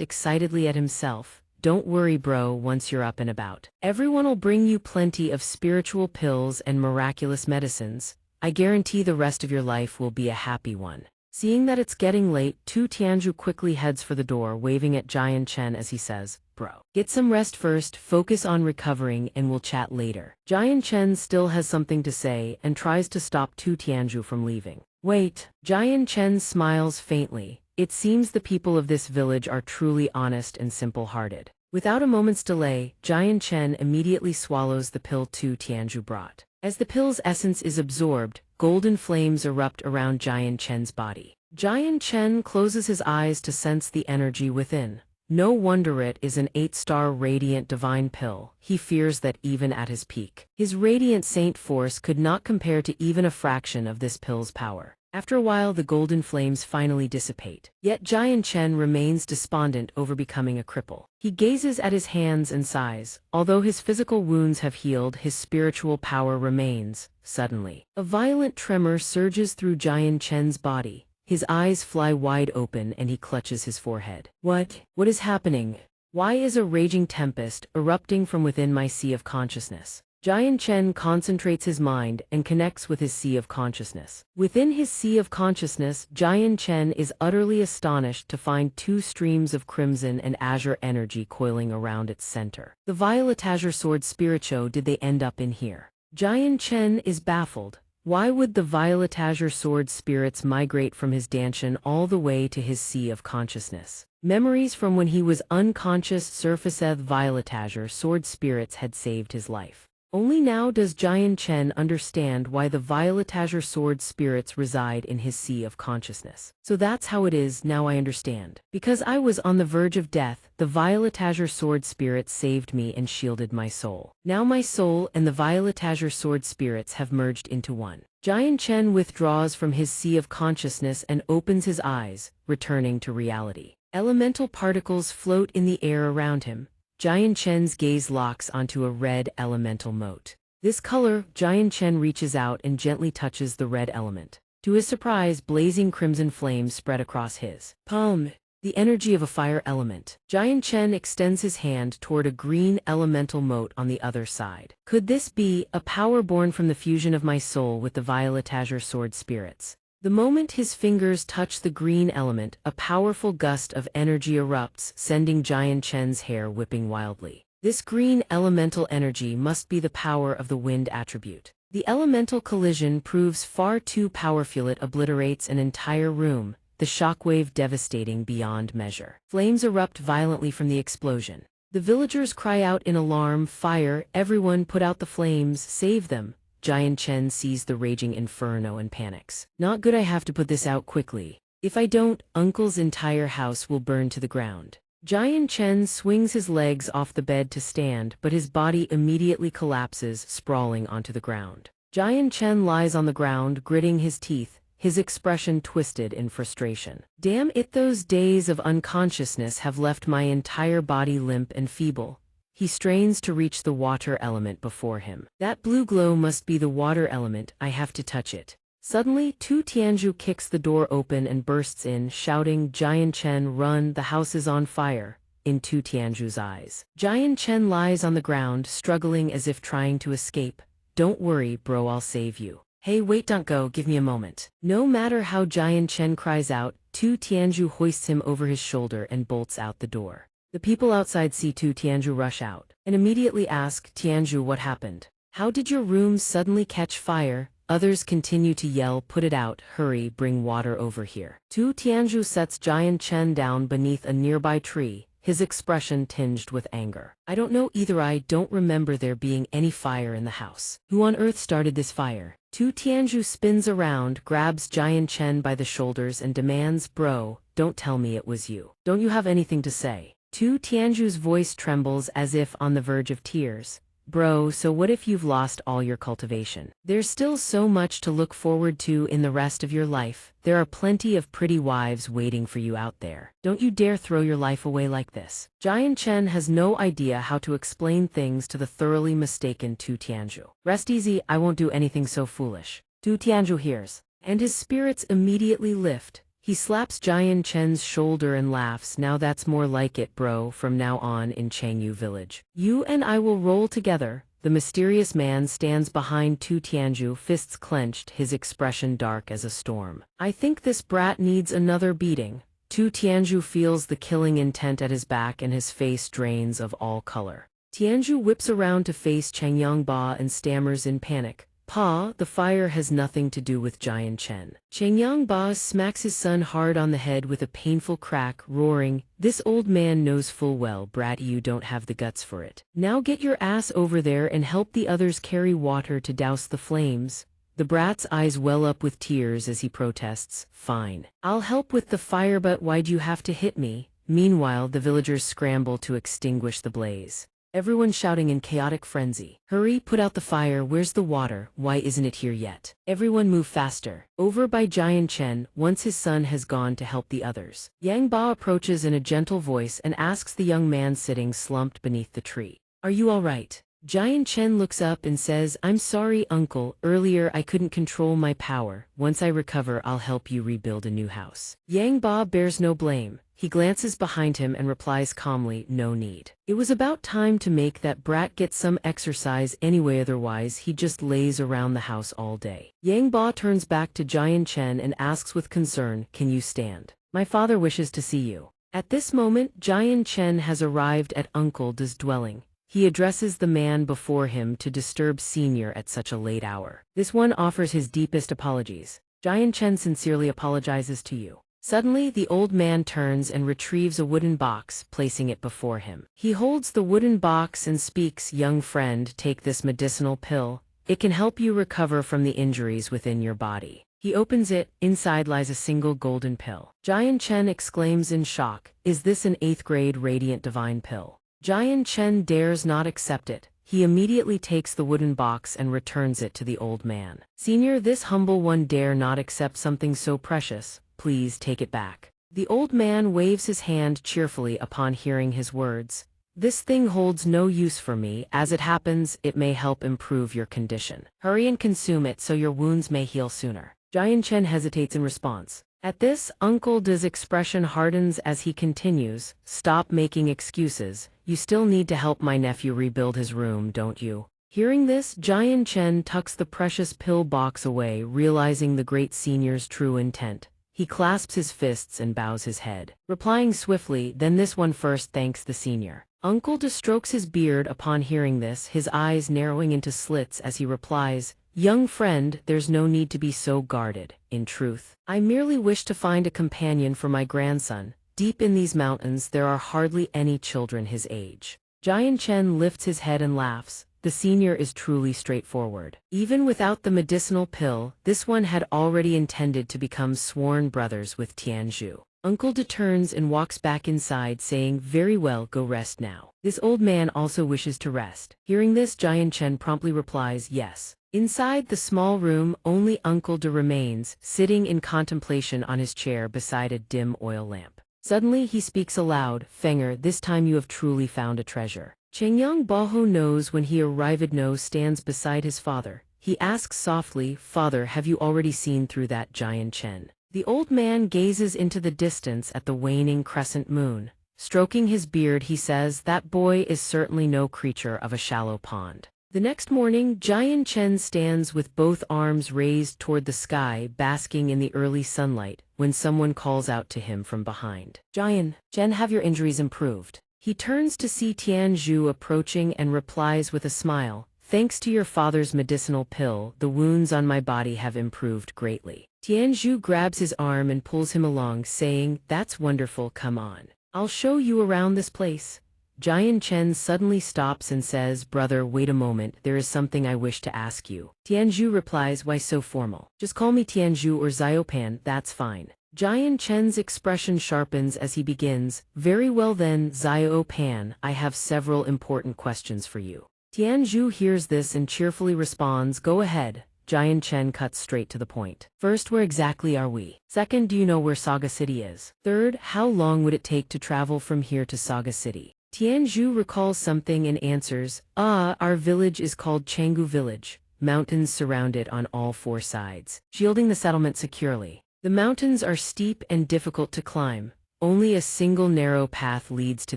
Speaker 1: excitedly at himself. "Don't worry bro, once you're up and about, everyone'll bring you plenty of spiritual pills and miraculous medicines. I guarantee the rest of your life will be a happy one." Seeing that it's getting late, Tu Tianzhu quickly heads for the door, waving at Jian Chen as he says, "Bro, get some rest first, focus on recovering, and we'll chat later." Jian Chen still has something to say and tries to stop Tu Tianzhu from leaving. "Wait." Jian Chen smiles faintly. "It seems the people of this village are truly honest and simple-hearted." Without a moment's delay, Jian Chen immediately swallows the pill Tu Tianzhu brought. As the pill's essence is absorbed, golden flames erupt around Jian Chen's body. Jian Chen closes his eyes to sense the energy within. No wonder it is an 8-star radiant divine pill. He fears that even at his peak, his radiant saint force could not compare to even a fraction of this pill's power. After a while, the golden flames finally dissipate. Yet Jian Chen remains despondent over becoming a cripple. He gazes at his hands and sighs. Although his physical wounds have healed, his spiritual power remains. Suddenly, a violent tremor surges through Jian Chen's body. His eyes fly wide open and he clutches his forehead. What is happening? Why is a raging tempest erupting from within my sea of consciousness? Jian Chen concentrates his mind and connects with his sea of consciousness. Within his sea of consciousness, Jian Chen is utterly astonished to find 2 streams of crimson and azure energy coiling around its center. The violet azure sword spirito, did they end up in here? Jian Chen is baffled. Why would the violet azure sword spirits migrate from his danshan all the way to his sea of consciousness? Memories from when he was unconscious surfaceth violet azure sword spirits had saved his life. Only now does Jian Chen understand why the violet azure sword spirits reside in his sea of consciousness. So that's how it is, now I understand. Because I was on the verge of death, the violet azure sword spirits saved me and shielded my soul. Now my soul and the violet azure sword spirits have merged into one. Jian Chen withdraws from his sea of consciousness and opens his eyes, returning to reality. Elemental particles float in the air around him. Jian Chen's gaze locks onto a red elemental mote. This color, Jian Chen reaches out and gently touches the red element. To his surprise, blazing crimson flames spread across his palm. The energy of a fire element. Jian Chen extends his hand toward a green elemental mote on the other side. Could this be a power born from the fusion of my soul with the violet azure sword spirits? The moment his fingers touch the green element, a powerful gust of energy erupts, sending Jian Chen's hair whipping wildly. This green elemental energy must be the power of the wind attribute. The elemental collision proves far too powerful. It obliterates an entire room, the shockwave devastating beyond measure. Flames erupt violently from the explosion. The villagers cry out in alarm, "Fire, everyone put out the flames, save them." Giant Chen sees the raging inferno and panics. "Not good, I have to put this out quickly. If I don't, Uncle's entire house will burn to the ground." Giant Chen swings his legs off the bed to stand, but his body immediately collapses, sprawling onto the ground. Giant Chen lies on the ground, gritting his teeth, his expression twisted in frustration. "Damn it, those days of unconsciousness have left my entire body limp and feeble." He strains to reach the water element before him. "That blue glow must be the water element, I have to touch it." Suddenly, Tu Tianzhu kicks the door open and bursts in, shouting, "Giant Chen, run, the house is on fire." In Tu Tianzhu's eyes, Giant Chen lies on the ground, struggling as if trying to escape. "Don't worry, bro, I'll save you." "Hey, wait, don't go, give me a moment." No matter how Giant Chen cries out, Tu Tianzhu hoists him over his shoulder and bolts out the door. The people outside see Tu Tianzhu rush out, and immediately ask, "Tianzhu, what happened? How did your room suddenly catch fire?" Others continue to yell, "Put it out, hurry, bring water over here." Tu Tianzhu sets Giant Chen down beneath a nearby tree, his expression tinged with anger. "I don't know either. I don't remember there being any fire in the house. Who on earth started this fire?" Tu Tianzhu spins around, grabs Giant Chen by the shoulders and demands, "Bro, don't tell me it was you. Don't you have anything to say?" Tu Tianzhu's voice trembles as if on the verge of tears. "Bro, so what if you've lost all your cultivation? There's still so much to look forward to in the rest of your life. There are plenty of pretty wives waiting for you out there. Don't you dare throw your life away like this." Giant Chen has no idea how to explain things to the thoroughly mistaken Tu Tianzhu. "Rest easy, I won't do anything so foolish." Tu Tianzhu hears, and his spirits immediately lift. He slaps Giant Chen's shoulder and laughs, "Now that's more like it, bro. From now on in Changyu village, you and I will roll together." The mysterious man stands behind Tu Tianzhu, fists clenched, his expression dark as a storm. "I think this brat needs another beating." Tu Tianzhu feels the killing intent at his back and his face drains of all color. Tianzhu whips around to face Changyangba and stammers in panic, "Pa, the fire has nothing to do with Giant Chen." Changyangba smacks his son hard on the head with a painful crack, roaring, "This old man knows full well, brat, you don't have the guts for it. Now get your ass over there and help the others carry water to douse the flames." The brat's eyes well up with tears as he protests, "Fine. I'll help with the fire, but why'd you have to hit me?" Meanwhile, the villagers scramble to extinguish the blaze. Everyone shouting in chaotic frenzy, "Hurry, put out the fire, where's the water, why isn't it here yet? Everyone move faster." Over by Giant Chen, once his son has gone to help the others. Yang Ba approaches in a gentle voice and asks the young man sitting slumped beneath the tree, "Are you all right?" Giant Chen looks up and says, "I'm sorry, uncle, earlier I couldn't control my power. Once I recover, I'll help you rebuild a new house." Yang Ba bears no blame. He glances behind him and replies calmly, "No need. It was about time to make that brat get some exercise anyway, otherwise he just lays around the house all day." Yang Ba turns back to Giant Chen and asks with concern, "Can you stand? My father wishes to see you." At this moment, Giant Chen has arrived at Uncle Da's dwelling. He addresses the man before him to disturb Senior at such a late hour. This one offers his deepest apologies. "Giant Chen sincerely apologizes to you." Suddenly, the old man turns and retrieves a wooden box, placing it before him. He holds the wooden box and speaks, "Young friend, take this medicinal pill. It can help you recover from the injuries within your body." He opens it. Inside lies a single golden pill. Giant Chen exclaims in shock, "Is this an 8th grade radiant divine pill?" Giant Chen dares not accept it. He immediately takes the wooden box and returns it to the old man. "Senior, this humble one dare not accept something so precious. Please take it back." The old man waves his hand cheerfully upon hearing his words. "This thing holds no use for me. As it happens, it may help improve your condition. Hurry and consume it so your wounds may heal sooner." Giant Chen hesitates in response. At this, Uncle Da's expression hardens as he continues, "Stop making excuses. You still need to help my nephew rebuild his room, don't you?" Hearing this, Giant Chen tucks the precious pill box away, realizing the great senior's true intent. He clasps his fists and bows his head, replying swiftly, "Then this one first thanks the senior." Uncle De strokes his beard upon hearing this, his eyes narrowing into slits as he replies, "Young friend, there's no need to be so guarded. In truth, I merely wish to find a companion for my grandson. Deep in these mountains there are hardly any children his age." Jian Chen lifts his head and laughs. The senior is truly straightforward. Even without the medicinal pill, this one had already intended to become sworn brothers with Tianzhu. Uncle De turns and walks back inside saying, "Very well, go rest now." This old man also wishes to rest. Hearing this, Jian Chen promptly replies, "Yes." Inside the small room, only Uncle De remains, sitting in contemplation on his chair beside a dim oil lamp. Suddenly he speaks aloud, "Fenger, this time you have truly found a treasure." Chengyang Baoho knows when he arrived stands beside his father. He asks softly, "Father, have you already seen through that Jian Chen?" The old man gazes into the distance at the waning crescent moon. Stroking his beard, he says, "That boy is certainly no creature of a shallow pond." The next morning, Jian Chen stands with both arms raised toward the sky, basking in the early sunlight, when someone calls out to him from behind. "Jian Chen, have your injuries improved?" He turns to see Tianzhu approaching and replies with a smile, "Thanks to your father's medicinal pill, the wounds on my body have improved greatly." Tianzhu grabs his arm and pulls him along, saying, "That's wonderful, come on. I'll show you around this place." Jian Chen suddenly stops and says, "Brother, wait a moment, there is something I wish to ask you." Tianzhu replies, "Why so formal? Just call me Tianzhu or Xiaopan, that's fine." Jian Chen's expression sharpens as he begins, "Very well then, Xiaopan, I have several important questions for you." Tianzhu hears this and cheerfully responds, "Go ahead." Jian Chen cuts straight to the point. "First, where exactly are we? Second, do you know where Saga City is? Third, how long would it take to travel from here to Saga City?" Tianzhu recalls something and answers, Our village is called Chenggu Village. Mountains surround it on all four sides, shielding the settlement securely. The mountains are steep and difficult to climb. Only a single narrow path leads to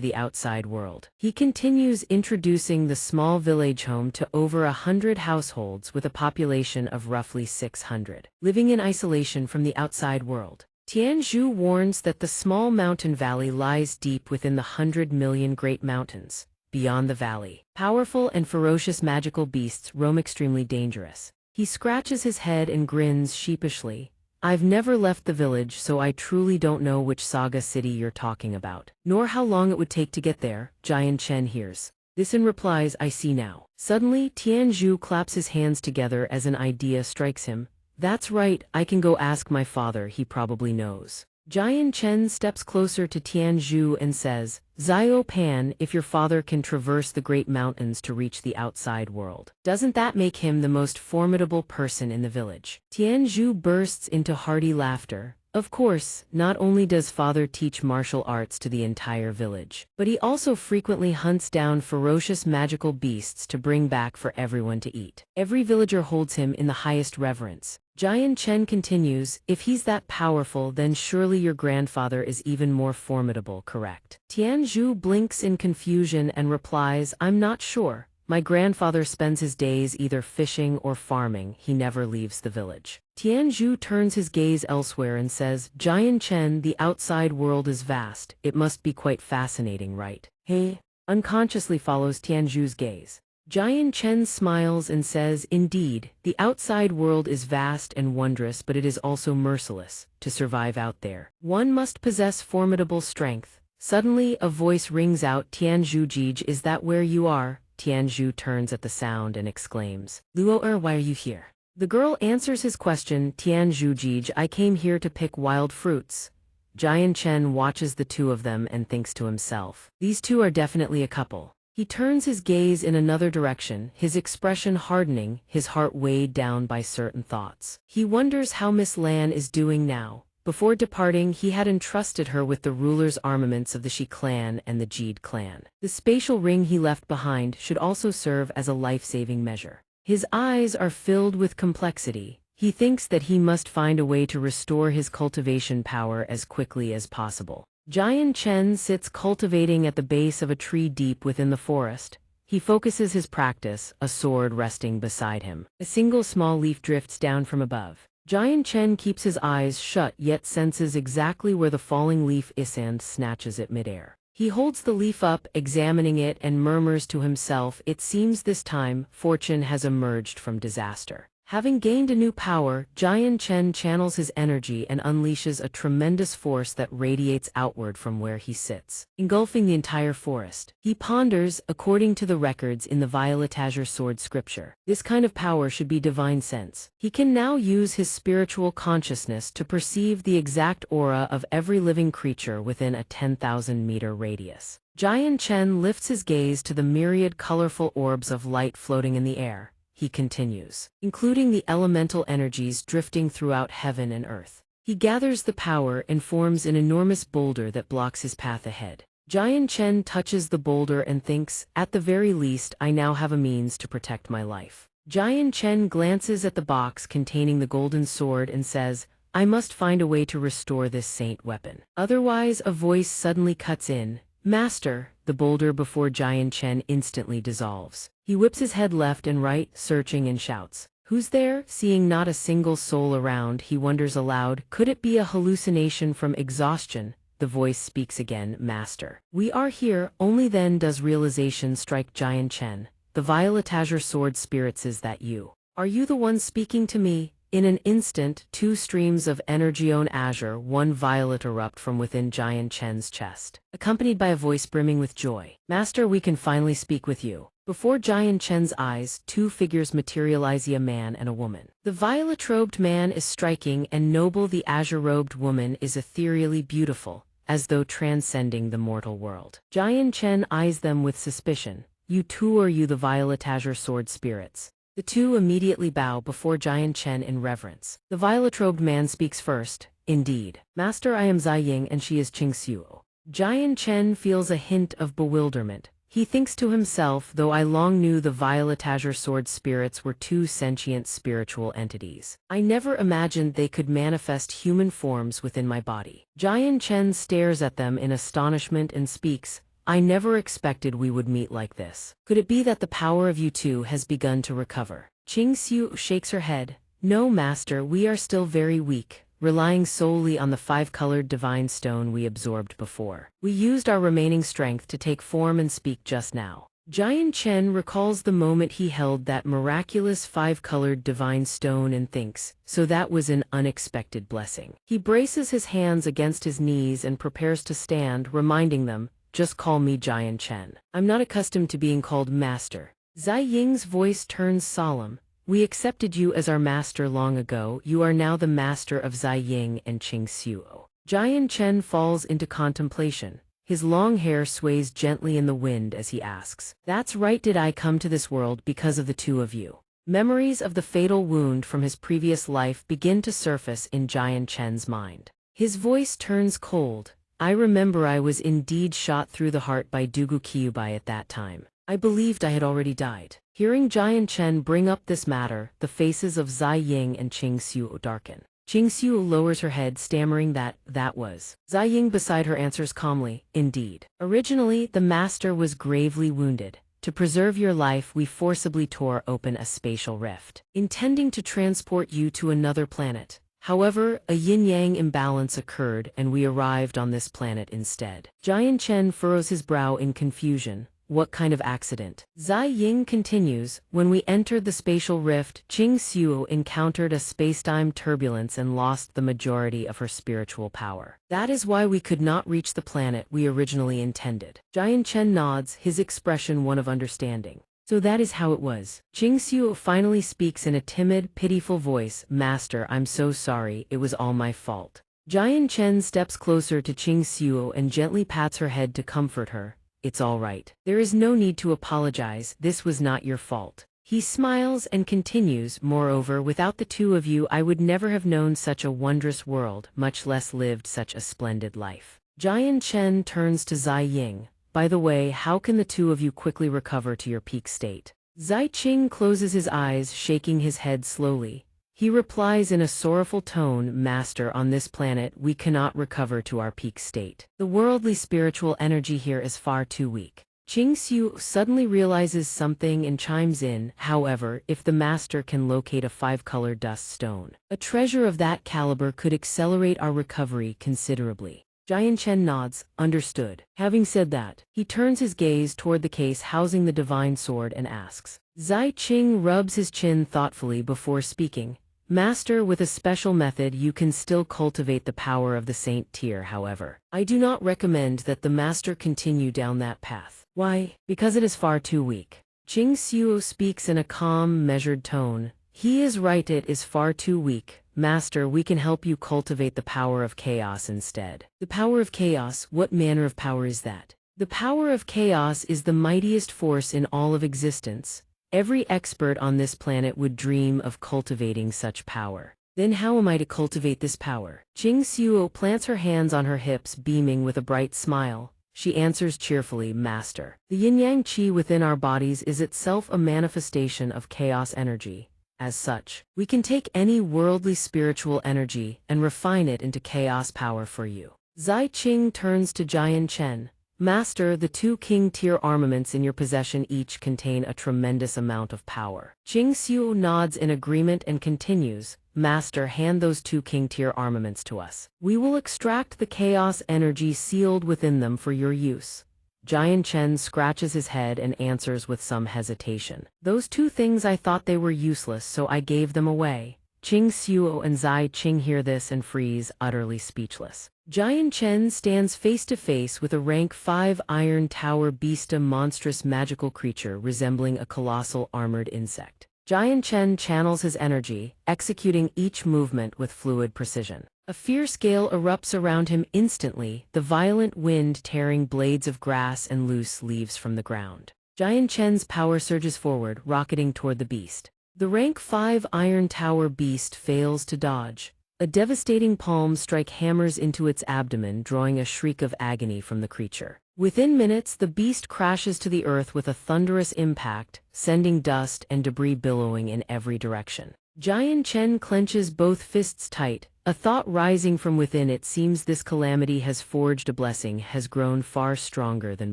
Speaker 1: the outside world." He continues, introducing the small village home to over 100 households with a population of roughly 600, living in isolation from the outside world. Tianzhu warns that the small mountain valley lies deep within the 100 million Great Mountains. Beyond the valley, powerful and ferocious magical beasts roam, extremely dangerous. He scratches his head and grins sheepishly. "I've never left the village, so I truly don't know which Saga City you're talking about, nor how long it would take to get there." Jian Chen hears this and replies, "I see now." Suddenly, Tianzhu claps his hands together as an idea strikes him. "That's right, I can go ask my father, he probably knows." Jian Chen steps closer to Tianzhu and says, "Xiaopan, if your father can traverse the great mountains to reach the outside world, doesn't that make him the most formidable person in the village?" Tianzhu bursts into hearty laughter. Of course, not only does father teach martial arts to the entire village, but he also frequently hunts down ferocious magical beasts to bring back for everyone to eat. Every villager holds him in the highest reverence. Jian Chen continues, "If he's that powerful, then surely your grandfather is even more formidable, correct?" Tianzhu blinks in confusion and replies, "I'm not sure. My grandfather spends his days either fishing or farming, he never leaves the village." Tianzhu turns his gaze elsewhere and says, "Jian Chen, the outside world is vast, it must be quite fascinating, right?" He unconsciously follows Tianzhu's gaze. Jian Chen smiles and says, "Indeed, the outside world is vast and wondrous, but it is also merciless. To survive out there, one must possess formidable strength." Suddenly, a voice rings out, "Tianzhu Jij, is that where you are?" Tianzhu turns at the sound and exclaims, "Luo, why are you here?" The girl answers his question, "Tianzhu Jij, I came here to pick wild fruits." Jian Chen watches the two of them and thinks to himself, "These two are definitely a couple." He turns his gaze in another direction, his expression hardening, his heart weighed down by certain thoughts. He wonders how Miss Lan is doing now. Before departing, he had entrusted her with the ruler's armaments of the Shi clan and the Jid clan. The spatial ring he left behind should also serve as a life-saving measure. His eyes are filled with complexity. He thinks that he must find a way to restore his cultivation power as quickly as possible. Jian Chen sits cultivating at the base of a tree deep within the forest. He focuses his practice, a sword resting beside him. A single small leaf drifts down from above. Jian Chen keeps his eyes shut yet senses exactly where the falling leaf is and snatches it midair. He holds the leaf up, examining it, and murmurs to himself, "It seems this time, fortune has emerged from disaster." Having gained a new power, Jian Chen channels his energy and unleashes a tremendous force that radiates outward from where he sits, engulfing the entire forest. He ponders, according to the records in the Violet Azure Sword scripture, this kind of power should be divine sense. He can now use his spiritual consciousness to perceive the exact aura of every living creature within a 10,000-meter radius. Jian Chen lifts his gaze to the myriad colorful orbs of light floating in the air. He continues, including the elemental energies drifting throughout heaven and earth. He gathers the power and forms an enormous boulder that blocks his path ahead. Jian Chen touches the boulder and thinks, "At the very least, I now have a means to protect my life." Jian Chen glances at the box containing the golden sword and says, "I must find a way to restore this saint weapon. Otherwise," a voice suddenly cuts in. "Master!" The boulder before Jian Chen instantly dissolves. He whips his head left and right, searching, and shouts, "Who's there?" Seeing not a single soul around, he wonders aloud, could it be a hallucination from exhaustion? The voice speaks again, "Master, we are here." Only then does realization strike Jian Chen. The Violet Azure Sword spirits, "Is that you? Are you the one speaking to me?" In an instant, two streams of energione azure, one violet, erupt from within Jian Chen's chest, accompanied by a voice brimming with joy. "Master, we can finally speak with you." Before Jian Chen's eyes, two figures materialize, a man and a woman. The violet-robed man is striking and noble, the azure-robed woman is ethereally beautiful, as though transcending the mortal world. Jian Chen eyes them with suspicion. "You too, are you the Violet Azure Sword spirits?" The two immediately bow before Jian Chen in reverence. The violet-robed man speaks first. "Indeed. Master, I am Zai Ying and she is xianxia." Jian Chen feels a hint of bewilderment. He thinks to himself, "Though I long knew the Violet Azure Sword spirits were two sentient spiritual entities, I never imagined they could manifest human forms within my body." Jian Chen stares at them in astonishment and speaks, "I never expected we would meet like this. Could it be that the power of you two has begun to recover?" Xianxia shakes her head. "No, Master, we are still very weak, relying solely on the five-colored divine stone we absorbed before. We used our remaining strength to take form and speak just now." Jian Chen recalls the moment he held that miraculous five-colored divine stone and thinks, so that was an unexpected blessing. He braces his hands against his knees and prepares to stand, reminding them, "Just call me Jian Chen. I'm not accustomed to being called master." Zai Ying's voice turns solemn. "We accepted you as our master long ago. You are now the master of Zai Ying and xianxia." Jian Chen falls into contemplation. His long hair sways gently in the wind as he asks, "That's right, did I come to this world because of the two of you?" Memories of the fatal wound from his previous life begin to surface in Jian Chen's mind. His voice turns cold. "I remember I was indeed shot through the heart by Dugu Kyubai at that time. I believed I had already died." Hearing Jian Chen bring up this matter, the faces of Zai Ying and xianxia darken. Xianxia lowers her head, stammering that was. Zai Ying beside her answers calmly, "Indeed. Originally, the master was gravely wounded. To preserve your life, we forcibly tore open a spatial rift, intending to transport you to another planet. However, a yin-yang imbalance occurred and we arrived on this planet instead." Jian Chen furrows his brow in confusion. "What kind of accident?" Zai Ying continues, "When we entered the spatial rift, xianxia encountered a spacetime turbulence and lost the majority of her spiritual power. That is why we could not reach the planet we originally intended." Jian Chen nods, his expression one of understanding. "So that is how it was." Xianxia finally speaks in a timid, pitiful voice, "Master, I'm so sorry, it was all my fault." Jian Chen steps closer to Xianxia and gently pats her head to comfort her. "It's all right. There is no need to apologize, this was not your fault." He smiles and continues, "Moreover, without the two of you I would never have known such a wondrous world, much less lived such a splendid life." Jian Chen turns to Zai Ying. "By the way, how can the two of you quickly recover to your peak state?" Zai Qing closes his eyes, shaking his head slowly. He replies in a sorrowful tone, "Master, on this planet we cannot recover to our peak state. The worldly spiritual energy here is far too weak." Xianxia suddenly realizes something and chimes in, "However, if the master can locate a five-colored dust stone, a treasure of that caliber could accelerate our recovery considerably." Jian Chen nods, understood. Having said that, he turns his gaze toward the case housing the divine sword and asks. Zai Qing rubs his chin thoughtfully before speaking. Master, with a special method you can still cultivate the power of the saint tier, however. I do not recommend that the master continue down that path. Why? Because it is far too weak. Qing Xuo speaks in a calm, measured tone. He is right, it is far too weak. Master, we can help you cultivate the power of chaos instead. The power of chaos? What manner of power is that? The power of chaos is the mightiest force in all of existence. Every expert on this planet would dream of cultivating such power. Then how am I to cultivate this power? Qing Xuo plants her hands on her hips, beaming with a bright smile. She answers cheerfully, Master. The yin-yang qi within our bodies is itself a manifestation of chaos energy. As such, we can take any worldly spiritual energy and refine it into chaos power for you. Zai Qing turns to Jian Chen. Master, the 2 king-tier armaments in your possession each contain a tremendous amount of power. Qing Xuo nods in agreement and continues, Master, hand those 2 king-tier armaments to us. We will extract the chaos energy sealed within them for your use. Jian Chen scratches his head and answers with some hesitation. Those 2 things, I thought they were useless, so I gave them away. Qing Xuo and Zai Qing hear this and freeze, utterly speechless. Jian Chen stands face to face with a rank 5 Iron Tower beast, a monstrous magical creature resembling a colossal armored insect. Jian Chen channels his energy, executing each movement with fluid precision. A fierce gale erupts around him instantly, the violent wind tearing blades of grass and loose leaves from the ground. Jian Chen's power surges forward, rocketing toward the beast. The rank 5 Iron Tower beast fails to dodge. A devastating palm strike hammers into its abdomen, drawing a shriek of agony from the creature. Within minutes, the beast crashes to the earth with a thunderous impact, sending dust and debris billowing in every direction. Jian Chen clenches both fists tight, a thought rising from within. It seems this calamity has forged a blessing, has grown far stronger than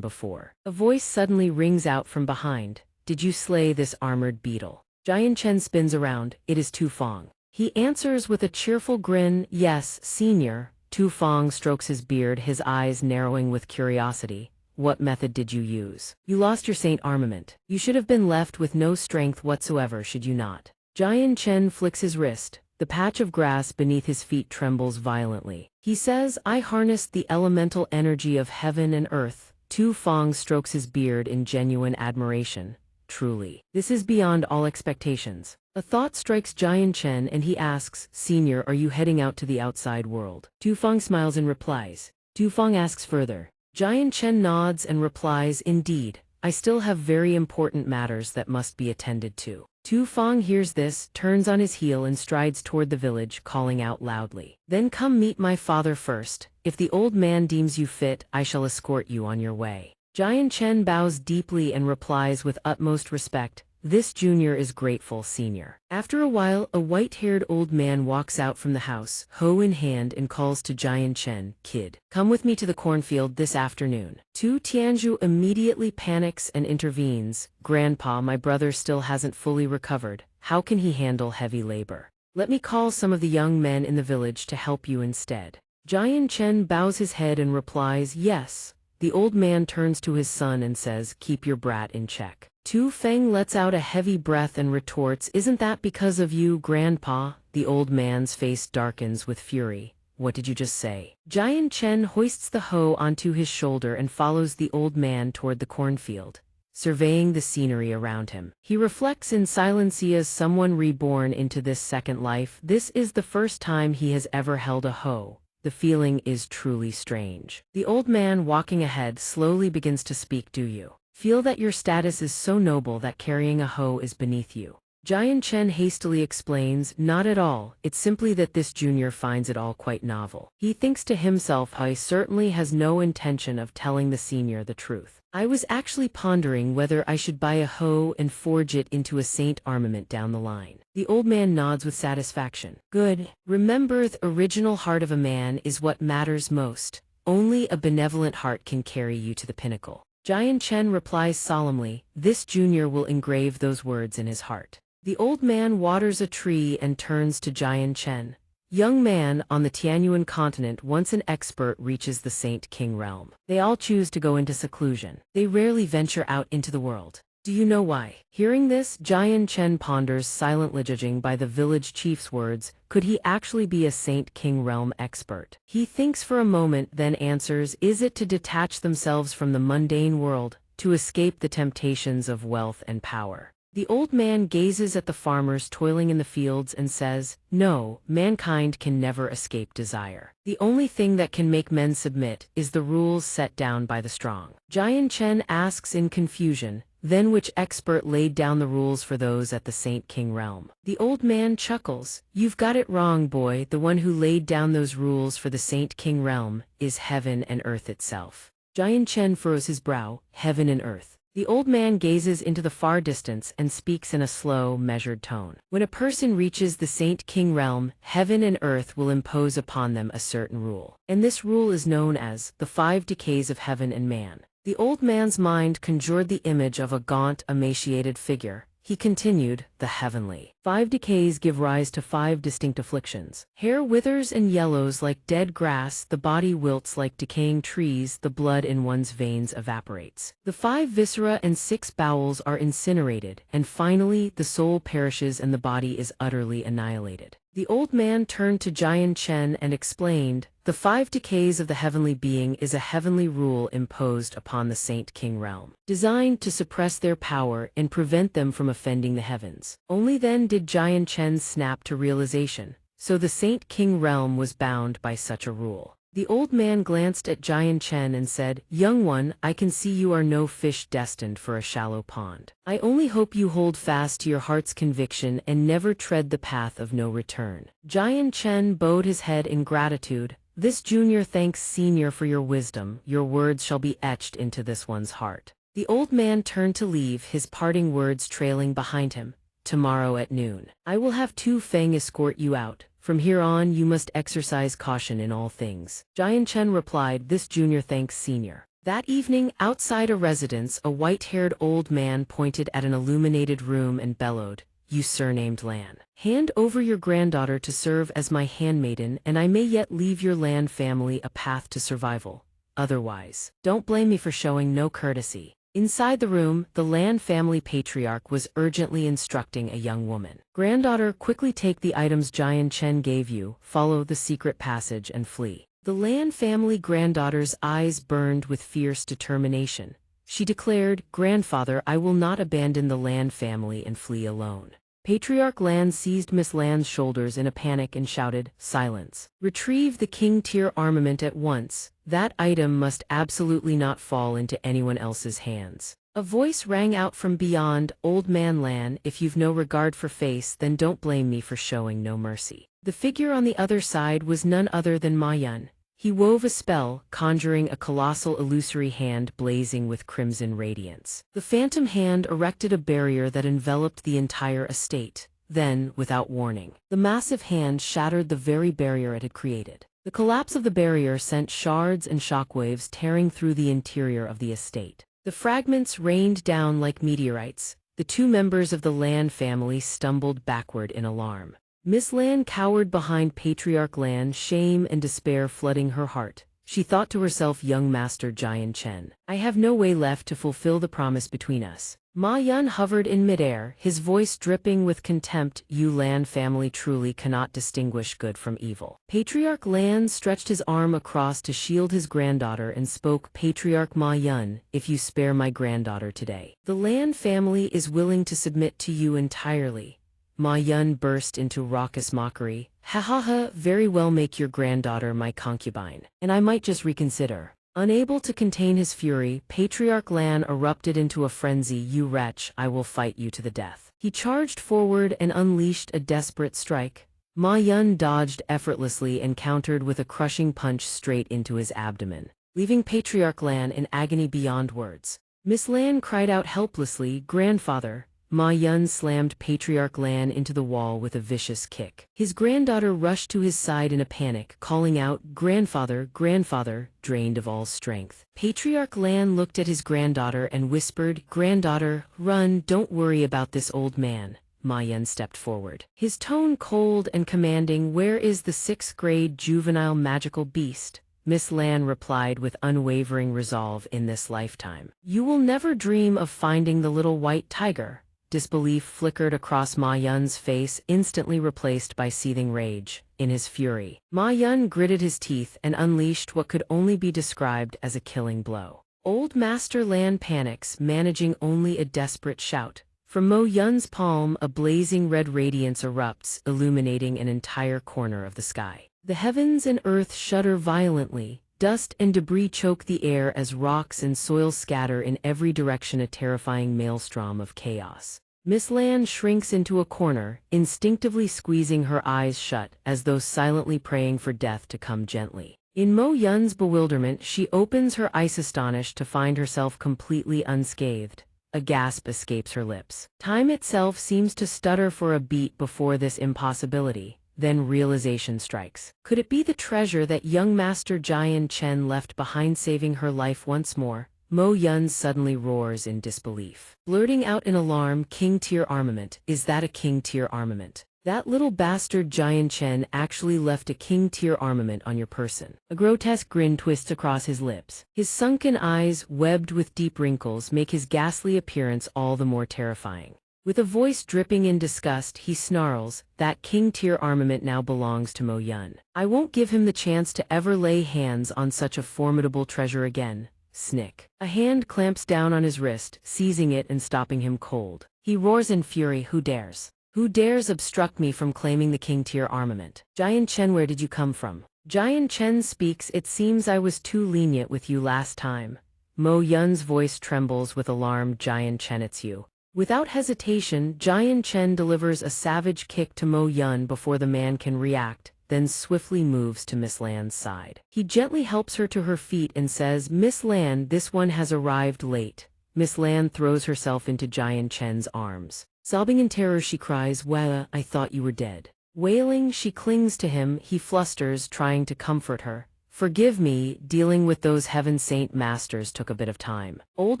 Speaker 1: before. A voice suddenly rings out from behind. Did you slay this armored beetle? Jian Chen spins around. It is Tu Feng. He answers with a cheerful grin, Yes, senior. Tu Feng strokes his beard, his eyes narrowing with curiosity. What method did you use? You lost your saint armament. You should have been left with no strength whatsoever, should you not? Jian Chen flicks his wrist. The patch of grass beneath his feet trembles violently. He says, I harnessed the elemental energy of heaven and earth. Tu Feng strokes his beard in genuine admiration. Truly, this is beyond all expectations. A thought strikes Jian Chen and he asks, Senior, are you heading out to the outside world? Tu Feng smiles and replies. Tu Feng asks further. Jian Chen nods and replies, Indeed, I still have very important matters that must be attended to. Tu Feng hears this, turns on his heel and strides toward the village, calling out loudly. Then come meet my father first. If the old man deems you fit, I shall escort you on your way. Jian Chen bows deeply and replies with utmost respect, This junior is grateful, senior. After a while, a white-haired old man walks out from the house, hoe in hand, and calls to Jian Chen, Kid, come with me to the cornfield this afternoon. Tu Tianzhu immediately panics and intervenes. Grandpa, my brother still hasn't fully recovered. How can he handle heavy labor? Let me call some of the young men in the village to help you instead. Jian Chen bows his head and replies, Yes. The old man turns to his son and says, Keep your brat in check. Tu Feng lets out a heavy breath and retorts, Isn't that because of you, Grandpa? The old man's face darkens with fury. What did you just say? Jian Chen hoists the hoe onto his shoulder and follows the old man toward the cornfield, surveying the scenery around him. He reflects in silence as someone reborn into this second life. This is the first time he has ever held a hoe. The feeling is truly strange. The old man walking ahead slowly begins to speak. Do you feel that your status is so noble that carrying a hoe is beneath you? Jian Chen hastily explains, Not at all, it's simply that this junior finds it all quite novel. He thinks to himself how he certainly has no intention of telling the senior the truth. I was actually pondering whether I should buy a hoe and forge it into a saint armament down the line. The old man nods with satisfaction. Good. Remember, the original heart of a man is what matters most. Only a benevolent heart can carry you to the pinnacle. Jian Chen replies solemnly, This junior will engrave those words in his heart. The old man waters a tree and turns to Jian Chen. Young man, on the Tianyuan continent, once an expert reaches the Saint King realm. They all choose to go into seclusion. They rarely venture out into the world. Do you know why? Hearing this, Jian Chen ponders, silently judging by the village chief's words. Could he actually be a Saint King realm expert? He thinks for a moment, then answers, is it to detach themselves from the mundane world, to escape the temptations of wealth and power? The old man gazes at the farmers toiling in the fields and says, no, mankind can never escape desire. The only thing that can make men submit is the rules set down by the strong. Jian Chen asks in confusion, then which expert laid down the rules for those at the Saint King realm? The old man chuckles, you've got it wrong, boy. The one who laid down those rules for the Saint King realm is heaven and earth itself. Jian Chen furrows his brow, heaven and earth. The old man gazes into the far distance and speaks in a slow, measured tone. When a person reaches the Saint King realm, heaven and earth will impose upon them a certain rule. And this rule is known as the 5 decays of heaven and man. The old man's mind conjured the image of a gaunt, emaciated figure. He continued, the heavenly 5 decays give rise to 5 distinct afflictions. Hair withers and yellows like dead grass, the body wilts like decaying trees, the blood in one's veins evaporates. The 5 viscera and 6 bowels are incinerated, and finally the soul perishes and the body is utterly annihilated. The old man turned to Jian Chen and explained, the 5 decays of the heavenly being is a heavenly rule imposed upon the Saint King realm, designed to suppress their power and prevent them from offending the heavens. Only then did Jian Chen snap to realization, so the Saint King realm was bound by such a rule. The old man glanced at Jian Chen and said, young one, I can see you are no fish destined for a shallow pond. I only hope you hold fast to your heart's conviction and never tread the path of no return. Jian Chen bowed his head in gratitude. This junior thanks senior for your wisdom. Your words shall be etched into this one's heart. The old man turned to leave, his parting words trailing behind him. Tomorrow at noon, I will have Tu Feng escort you out. From here on you must exercise caution in all things. Jian Chen replied, this junior thanks senior. That evening, outside a residence, a white-haired old man pointed at an illuminated room and bellowed, you surnamed Lan. Hand over your granddaughter to serve as my handmaiden, and I may yet leave your Lan family a path to survival. Otherwise, don't blame me for showing no courtesy. Inside the room, the Lan family patriarch was urgently instructing a young woman. Granddaughter, quickly take the items Jian Chen gave you, follow the secret passage and flee. The Lan family granddaughter's eyes burned with fierce determination. She declared, grandfather, I will not abandon the Lan family and flee alone. Patriarch Lan seized Miss Lan's shoulders in a panic and shouted, silence. Retrieve the king-tier armament at once. That item must absolutely not fall into anyone else's hands. A voice rang out from beyond, old man Lan, if you've no regard for face, then don't blame me for showing no mercy. The figure on the other side was none other than Ma Yun. He wove a spell, conjuring a colossal illusory hand blazing with crimson radiance. The phantom hand erected a barrier that enveloped the entire estate. Then, without warning, the massive hand shattered the very barrier it had created. The collapse of the barrier sent shards and shockwaves tearing through the interior of the estate. The fragments rained down like meteorites. The 2 members of the Lan family stumbled backward in alarm. Miss Lan cowered behind Patriarch Lan, shame and despair flooding her heart. She thought to herself, young Master Jian Chen, I have no way left to fulfill the promise between us. Ma Yun hovered in midair, his voice dripping with contempt, you Lan family truly cannot distinguish good from evil. Patriarch Lan stretched his arm across to shield his granddaughter and spoke, Patriarch Ma Yun, if you spare my granddaughter today, the Lan family is willing to submit to you entirely. Ma Yun burst into raucous mockery. Ha ha ha, very well, make your granddaughter my concubine, and I might just reconsider. Unable to contain his fury, Patriarch Lan erupted into a frenzy. You wretch, I will fight you to the death. He charged forward and unleashed a desperate strike. Ma Yun dodged effortlessly and countered with a crushing punch straight into his abdomen, leaving Patriarch Lan in agony beyond words. Miss Lan cried out helplessly, grandfather. Ma Yun slammed Patriarch Lan into the wall with a vicious kick. His granddaughter rushed to his side in a panic, calling out, grandfather, grandfather, drained of all strength. Patriarch Lan looked at his granddaughter and whispered, granddaughter, run, don't worry about this old man. Ma Yun stepped forward. His tone cold and commanding. "Where is the sixth-grade juvenile magical beast?" Miss Lan replied with unwavering resolve. "In this lifetime. You will never dream of finding the little white tiger." Disbelief flickered across Ma Yun's face, instantly replaced by seething rage. In his fury, Ma Yun gritted his teeth and unleashed what could only be described as a killing blow. Old Master Lan panics, managing only a desperate shout. From Mo Yun's palm, a blazing red radiance erupts, illuminating an entire corner of the sky. The heavens and earth shudder violently. Dust and debris choke the air as rocks and soil scatter in every direction, a terrifying maelstrom of chaos. Miss Lan shrinks into a corner, instinctively squeezing her eyes shut, as though silently praying for death to come gently. In Mo Yun's bewilderment, she opens her eyes, astonished to find herself completely unscathed. A gasp escapes her lips. Time itself seems to stutter for a beat before this impossibility. Then realization strikes. Could it be the treasure that young Master Jian Chen left behind, saving her life once more? Mo Yun suddenly roars in disbelief, blurting out in alarm, "King-tier armament, is that a king-tier armament? That little bastard Jian Chen actually left a king-tier armament on your person." A grotesque grin twists across his lips. His sunken eyes, webbed with deep wrinkles, make his ghastly appearance all the more terrifying. With a voice dripping in disgust, he snarls, "That king-tier armament now belongs to Mo Yun. I won't give him the chance to ever lay hands on such a formidable treasure again." Snick. A hand clamps down on his wrist, seizing it and stopping him cold. He roars in fury, "Who dares? Who dares obstruct me from claiming the king-tier armament? Jian Chen, where did you come from?" Jian Chen speaks. "It seems I was too lenient with you last time." Mo Yun's voice trembles with alarm. "Jian Chen, it's you." Without hesitation, Jian Chen delivers a savage kick to Mo Yun before the man can react, then swiftly moves to Miss Lan's side. He gently helps her to her feet and says, "Miss Lan, this one has arrived late." Miss Lan throws herself into Jian Chen's arms. Sobbing in terror, she cries, "Wah, I thought you were dead." Wailing, she clings to him. He flusters, trying to comfort her. "Forgive me, dealing with those Heaven Saint Masters took a bit of time." Old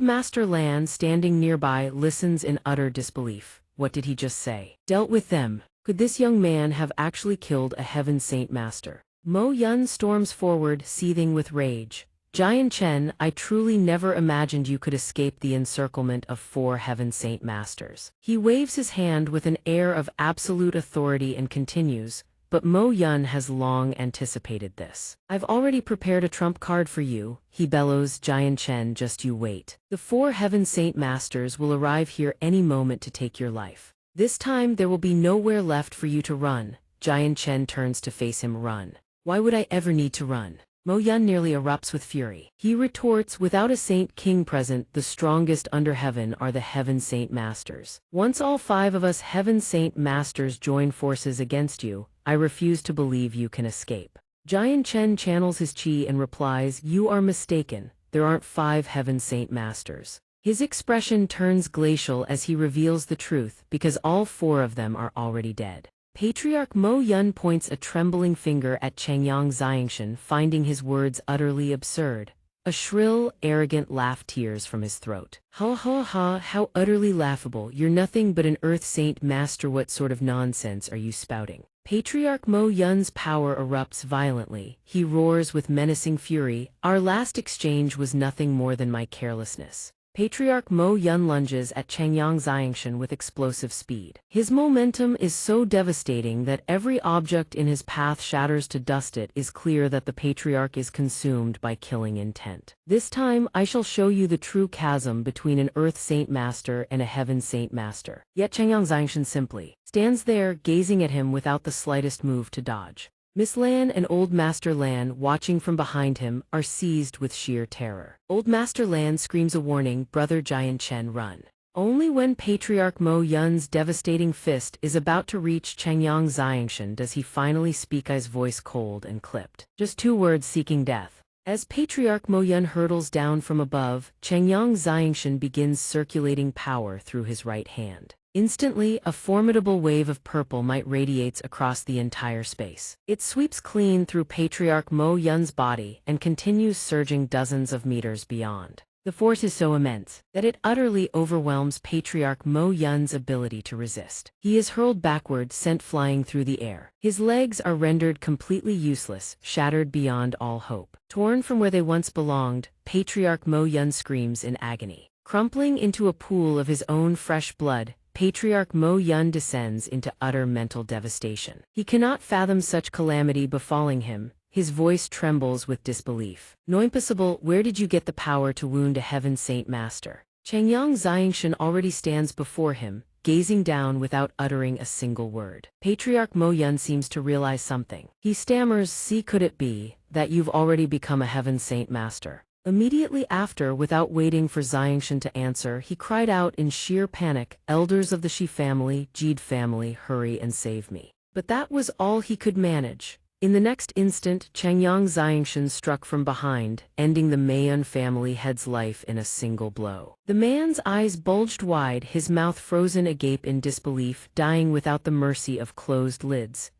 Speaker 1: Master Lan, standing nearby, listens in utter disbelief. What did he just say? Dealt with them? Could this young man have actually killed a Heaven Saint Master? Mo Yun storms forward, seething with rage. "Jian Chen, I truly never imagined you could escape the encirclement of 4 Heaven Saint Masters." He waves his hand with an air of absolute authority and continues, "But Mo Yun has long anticipated this. I've already prepared a trump card for you," he bellows. "Jian Chen, just you wait. The 4 Heaven Saint Masters will arrive here any moment to take your life. This time there will be nowhere left for you to run." Jian Chen turns to face him. "Run? Why would I ever need to run?" Mo Yun nearly erupts with fury. He retorts, "Without a Saint King present, the strongest under heaven are the Heaven Saint Masters. Once all 5 of us Heaven Saint Masters join forces against you, I refuse to believe you can escape." Jian Chen channels his chi and replies, "You are mistaken. There aren't 5 Heaven Saint Masters." His expression turns glacial as he reveals the truth, because all 4 of them are already dead. Patriarch Mo Yun points a trembling finger at xianxia, finding his words utterly absurd. A shrill, arrogant laugh tears from his throat. "Ha ha ha, how utterly laughable. You're nothing but an Earth Saint Master. What sort of nonsense are you spouting?" Patriarch Mo Yun's power erupts violently. He roars with menacing fury, "Our last exchange was nothing more than my carelessness." Patriarch Mo Yun lunges at xianxia with explosive speed. His momentum is so devastating that every object in his path shatters to dust. It is clear that the Patriarch is consumed by killing intent. "This time I shall show you the true chasm between an Earth Saint Master and a Heaven Saint Master." Yet xianxia simply stands there, gazing at him without the slightest move to dodge. Miss Lan and Old Master Lan, watching from behind him, are seized with sheer terror. Old Master Lan screams a warning, "Brother Jian Chen, run." Only when Patriarch Mo Yun's devastating fist is about to reach xianxia does he finally speak, his voice cold and clipped. Just 2 words, "seeking death." As Patriarch Mo Yun hurtles down from above, xianxia begins circulating power through his right hand. Instantly, a formidable wave of purple might radiates across the entire space. It sweeps clean through Patriarch Mo Yun's body and continues surging dozens of meters beyond. The force is so immense that it utterly overwhelms Patriarch Mo Yun's ability to resist. He is hurled backward, sent flying through the air. His legs are rendered completely useless, shattered beyond all hope. Torn from where they once belonged, Patriarch Mo Yun screams in agony. Crumpling into a pool of his own fresh blood, Patriarch Mo Yun descends into utter mental devastation. He cannot fathom such calamity befalling him. His voice trembles with disbelief. "No, impossible, where did you get the power to wound a heaven saint master?" Changyang Xianxia already stands before him, gazing down without uttering a single word. Patriarch Mo Yun seems to realize something. He stammers, "See, could it be that you've already become a heaven saint master?" Immediately after, without waiting for Xianxia to answer, he cried out in sheer panic, "Elders of the Shi family, Jide family, hurry and save me." But that was all he could manage. In the next instant, Changyang Xianxia struck from behind, ending the Mayun family head's life in a single blow. The man's eyes bulged wide, his mouth frozen agape in disbelief, dying without the mercy of closed lids.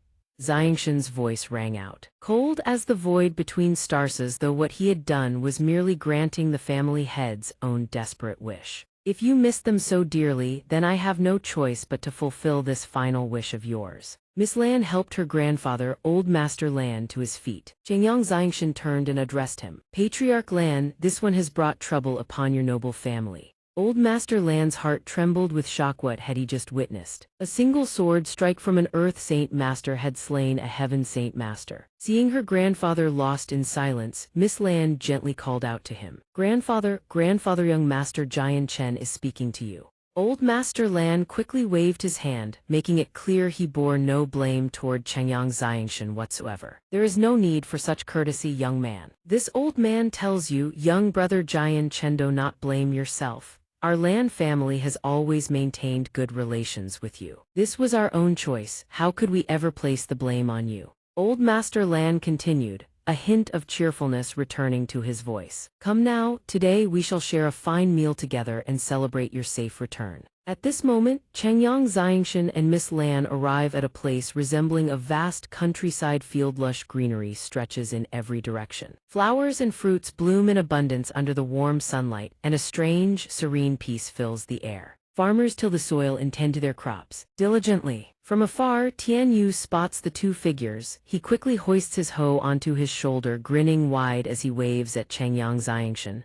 Speaker 1: Xianxia's voice rang out, cold as the void between stars, as though what he had done was merely granting the family head's own desperate wish. "If you miss them so dearly, then I have no choice but to fulfill this final wish of yours." Miss Lan helped her grandfather, Old Master Lan, to his feet. Changyang Xianxia turned and addressed him. "Patriarch Lan, this one has brought trouble upon your noble family." Old Master Lan's heart trembled with shock. What had he just witnessed? A single sword strike from an Earth Saint Master had slain a Heaven Saint Master. Seeing her grandfather lost in silence, Miss Lan gently called out to him. Grandfather, young Master Jian Chen is speaking to you." Old Master Lan quickly waved his hand, making it clear he bore no blame toward Changyang Xianxia whatsoever. "There is no need for such courtesy, young man. This old man tells you, young brother Jian Chen, do not blame yourself. Our Lan family has always maintained good relations with you. This was our own choice. How could we ever place the blame on you?" Old Master Lan continued, a hint of cheerfulness returning to his voice. "Come now, today we shall share a fine meal together and celebrate your safe return." At this moment, Changyang Xianxia and Miss Lan arrive at a place resembling a vast countryside field. Lush greenery stretches in every direction. Flowers and fruits bloom in abundance under the warm sunlight, and a strange, serene peace fills the air. Farmers till the soil and tend to their crops diligently. From afar, Tian Yu spots the two figures. He quickly hoists his hoe onto his shoulder, grinning wide as he waves at Changyang Xianxia.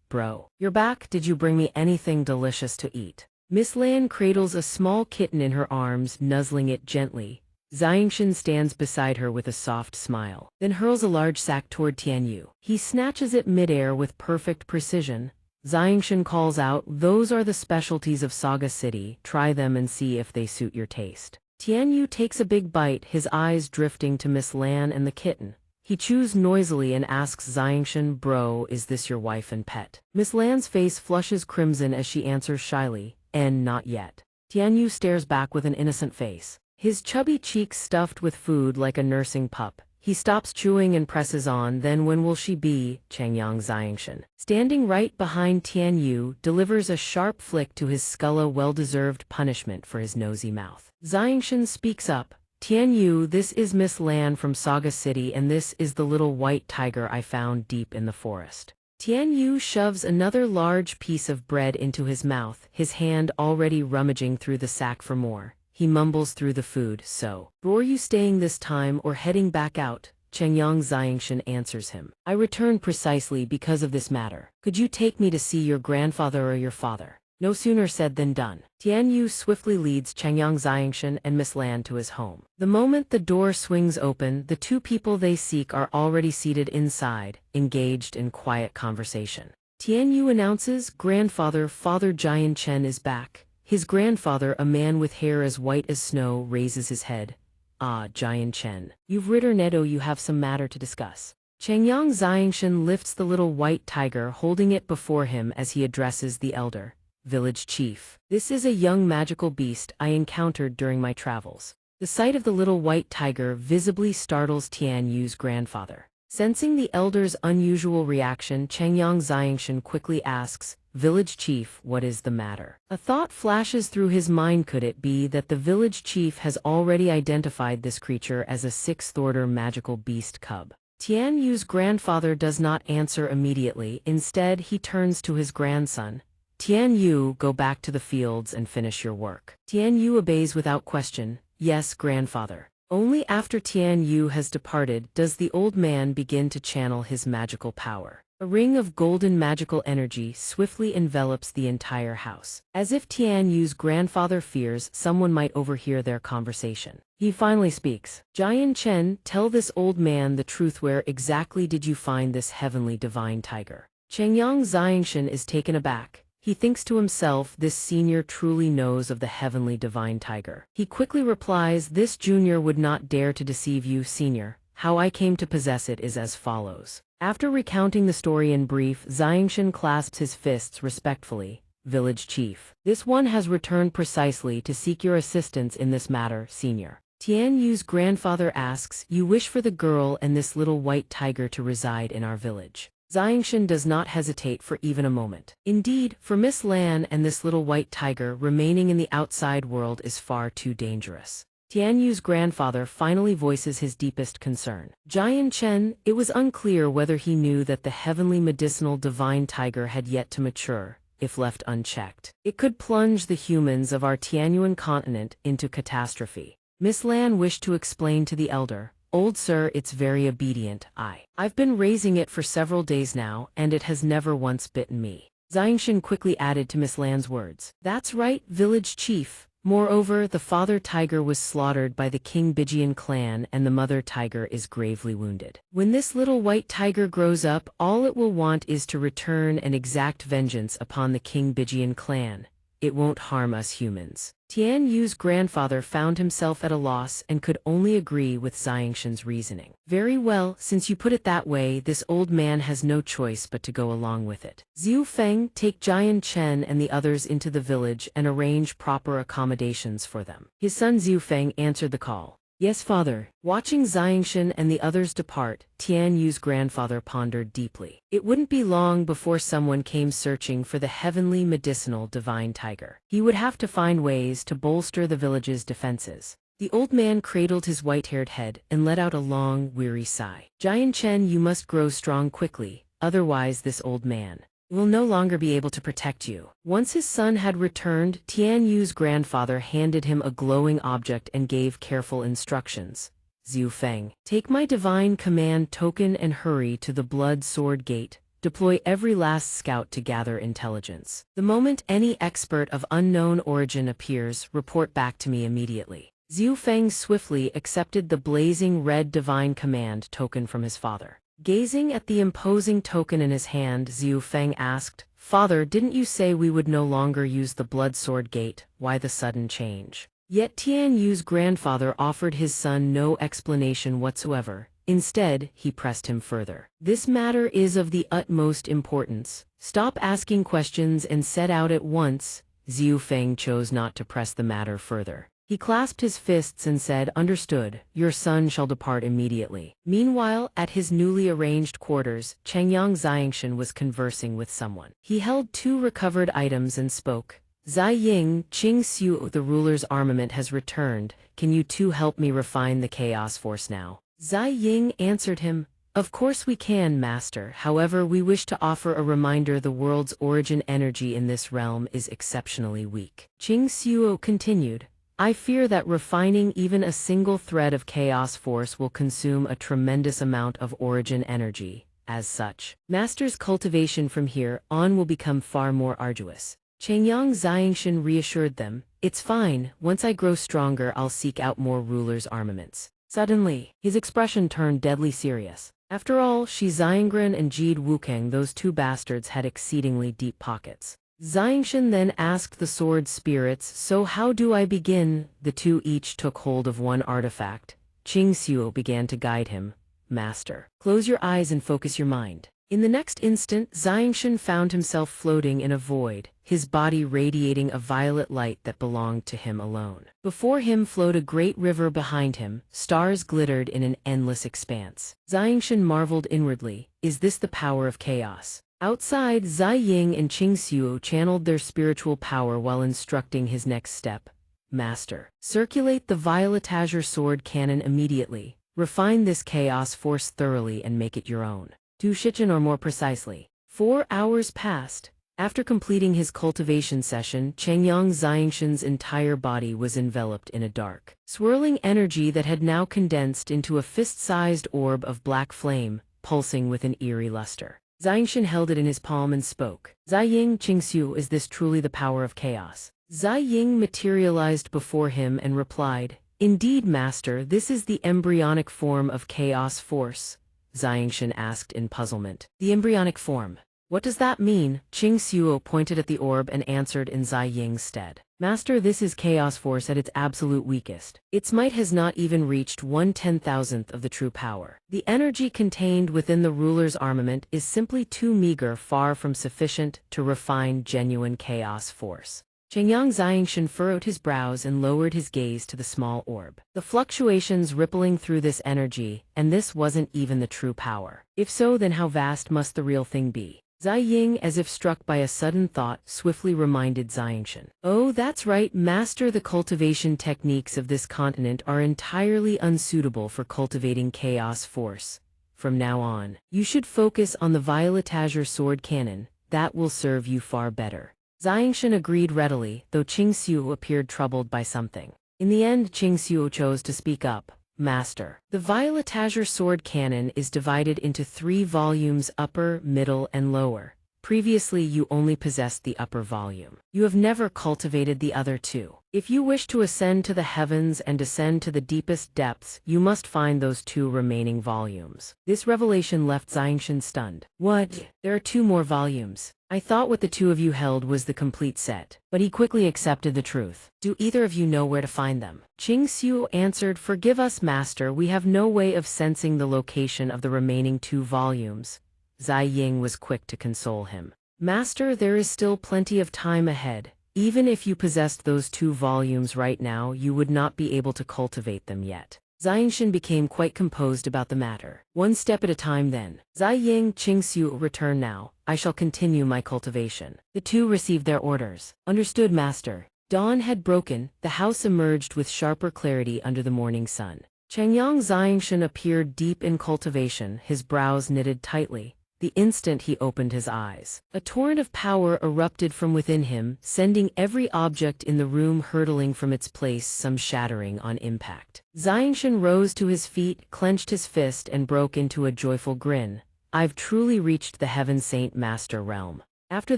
Speaker 1: "Bro, you're back. Did you bring me anything delicious to eat?" Miss Lan cradles a small kitten in her arms, nuzzling it gently. Xianxia stands beside her with a soft smile, then hurls a large sack toward Tian Yu. He snatches it midair with perfect precision. Xianxia calls out, "Those are the specialties of Saga City. Try them and see if they suit your taste." Tian Yu takes a big bite, his eyes drifting to Miss Lan and the kitten. He chews noisily and asks Xianxia, "Bro, is this your wife and pet?" Miss Lan's face flushes crimson as she answers shyly, "And not yet." Tian Yu stares back with an innocent face, his chubby cheeks stuffed with food like a nursing pup. He stops chewing and presses on. "Then when will she be?" Changyang Xianxia, standing right behind Tian Yu, delivers a sharp flick to his skull, a well-deserved punishment for his nosy mouth. Xianxia speaks up. "Tian Yu, this is Miss Lan from Saga City, and this is the little white tiger I found deep in the forest." Tian Yu shoves another large piece of bread into his mouth, his hand already rummaging through the sack for more. He mumbles through the food. "So, are you staying this time or heading back out?" Changyang Xianxia answers him. "I returned precisely because of this matter. Could you take me to see your grandfather or your father?" No sooner said than done. Tian Yu swiftly leads Changyang Xianxia and Miss Lan to his home. The moment the door swings open, the two people they seek are already seated inside, engaged in quiet conversation. Tian Yu announces, "Grandfather, Father Jian Chen is back." His grandfather, a man with hair as white as snow, raises his head. "Ah, Jian Chen, you've returned. You have some matter to discuss." Changyang Xianxia lifts the little white tiger, holding it before him as he addresses the elder. "Village chief, this is a young magical beast I encountered during my travels." The sight of the little white tiger visibly startles Tian Yu's grandfather. Sensing the elder's unusual reaction, Changyang Xianxia quickly asks, "Village chief, what is the matter?" A thought flashes through his mind. Could it be that the village chief has already identified this creature as a sixth-order magical beast cub? Tian Yu's grandfather does not answer immediately. Instead, he turns to his grandson. Tian Yu, go back to the fields and finish your work. Tian Yu obeys without question. Yes, grandfather. Only after Tian Yu has departed does the old man begin to channel his magical power. A ring of golden magical energy swiftly envelops the entire house. As if Tian Yu's grandfather fears someone might overhear their conversation. He finally speaks. Jian Chen, tell this old man the truth. Where exactly did you find this heavenly divine tiger? Chengyang Xianxia is taken aback. He thinks to himself, this senior truly knows of the heavenly divine tiger. He quickly replies, this junior would not dare to deceive you, senior. How I came to possess it is as follows. After recounting the story in brief, Xianxia clasps his fists respectfully. Village chief. This one has returned precisely to seek your assistance in this matter, senior. Tian Yu's grandfather asks, you wish for the girl and this little white tiger to reside in our village. Xianxia does not hesitate for even a moment. Indeed, for Miss Lan and this little white tiger remaining in the outside world is far too dangerous. Tian Yu's grandfather finally voices his deepest concern. Jian Chen, it was unclear whether he knew that the heavenly medicinal divine tiger had yet to mature. If left unchecked, it could plunge the humans of our Tianyuan continent into catastrophe. Miss Lan wished to explain to the elder. Old sir, it's very obedient. I've been raising it for several days now, and it has never once bitten me. Xianxia quickly added to Miss Lan's words. That's right, village chief. Moreover, the father tiger was slaughtered by the King Bijian clan and the mother tiger is gravely wounded. When this little white tiger grows up, all it will want is to return and exact vengeance upon the King Bijian clan. It won't harm us humans. Tian Yu's grandfather found himself at a loss and could only agree with Xianxia's reasoning. Very well, since you put it that way, this old man has no choice but to go along with it. Xiu Feng, take Jian Chen and the others into the village and arrange proper accommodations for them. His son Xiu Feng answered the call. Yes, father. Watching Xianxia and the others depart, Tian Yu's grandfather pondered deeply. It wouldn't be long before someone came searching for the heavenly medicinal divine tiger. He would have to find ways to bolster the village's defenses. The old man cradled his white-haired head and let out a long, weary sigh. Jian Chen, you must grow strong quickly, otherwise this old man will no longer be able to protect you. Once his son had returned, Tian Yu's grandfather handed him a glowing object and gave careful instructions. Xiu Feng, take my divine command token and hurry to the Blood Sword Gate. Deploy every last scout to gather intelligence. The moment any expert of unknown origin appears, report back to me immediately. Xiu Feng swiftly accepted the blazing red divine command token from his father. Gazing at the imposing token in his hand, Xiu Feng asked, Father, didn't you say we would no longer use the Blood Sword Gate? Why the sudden change? Yet Tian Yu's grandfather offered his son no explanation whatsoever. Instead, he pressed him further. This matter is of the utmost importance. Stop asking questions and set out at once. Xiu Feng chose not to press the matter further. He clasped his fists and said, Understood, your son shall depart immediately. Meanwhile, at his newly arranged quarters, Chengyang Xianxia was conversing with someone. He held 2 recovered items and spoke. Zai Ying, Qing Xiu, the ruler's armament has returned. Can you two help me refine the chaos force now? Zai Ying answered him, Of course we can, master. However, we wish to offer a reminder the world's origin energy in this realm is exceptionally weak. Qing Xiu continued. I fear that refining even a single thread of chaos force will consume a tremendous amount of origin energy. As such, master's cultivation from here on will become far more arduous. Chengyang Xianxia reassured them, It's fine, once I grow stronger I'll seek out more rulers' armaments. Suddenly, his expression turned deadly serious. After all, Shi Xiangren and Jide Wukeng, those 2 bastards, had exceedingly deep pockets. Xianxia then asked the sword spirits, So how do I begin? The 2 each took hold of one artifact. Qing Xiu began to guide him. Master, close your eyes and focus your mind. In the next instant, Xianxia found himself floating in a void, his body radiating a violet light that belonged to him alone. Before him flowed a great river, behind him, stars glittered in an endless expanse. Xianxia marveled inwardly, Is this the power of chaos? Outside, Zai Ying and Qing Xiu channeled their spiritual power while instructing his next step. Master, circulate the violet azure sword cannon immediately. refine this chaos force thoroughly and make it your own. 2 shichen or more precisely. 4 hours passed. After completing his cultivation session, Changyang Xianxian's entire body was enveloped in a dark, swirling energy that had now condensed into a fist-sized orb of black flame, pulsing with an eerie luster. Xianxian held it in his palm and spoke. Zai Ying Qingxiu, is this truly the power of chaos? Zai Ying materialized before him and replied, Indeed, master, this is the embryonic form of chaos force. Xianxian asked in puzzlement. The embryonic form. What does that mean? Qingxiu pointed at the orb and answered in Zai Ying's stead. Master, this is chaos force at its absolute weakest. Its might has not even reached 1/10,000th of the true power. The energy contained within the ruler's armament is simply too meager, far from sufficient to refine genuine chaos force. Changyang Xianxian furrowed his brows and lowered his gaze to the small orb. The fluctuations rippling through this energy, and this wasn't even the true power. If so, then how vast must the real thing be? Zai Ying, as if struck by a sudden thought, swiftly reminded Xianxian. Oh, that's right, master, the cultivation techniques of this continent are entirely unsuitable for cultivating chaos force. From now on, you should focus on the violet azure sword cannon. That will serve you far better. Xianxian agreed readily, though Qingxiu appeared troubled by something. In the end, Qingxiu chose to speak up. Master, the violet azure sword cannon is divided into 3 volumes, upper, middle, and lower. Previously you only possessed the upper volume. You have never cultivated the other 2. If you wish to ascend to the heavens and descend to the deepest depths, you must find those 2 remaining volumes. This revelation left Xianxian stunned. What? There are 2 more volumes. I thought what the 2 of you held was the complete set. But he quickly accepted the truth. Do either of you know where to find them? Qingxiu answered, Forgive us, master, we have no way of sensing the location of the remaining 2 volumes. Zai Ying was quick to console him. Master, there is still plenty of time ahead. Even if you possessed those 2 volumes right now, you would not be able to cultivate them yet. Xianxian became quite composed about the matter. 1 step at a time then. Zai Ying, Qingxiu, return now. I shall continue my cultivation. The 2 received their orders. Understood, master. Dawn had broken, the house emerged with sharper clarity under the morning sun. Changyang Xianxian appeared deep in cultivation, his brows knitted tightly. The instant he opened his eyes, a torrent of power erupted from within him, sending every object in the room hurtling from its place, some shattering on impact. Xianxian rose to his feet, clenched his fist, and broke into a joyful grin. I've truly reached the Heaven Saint Master realm. After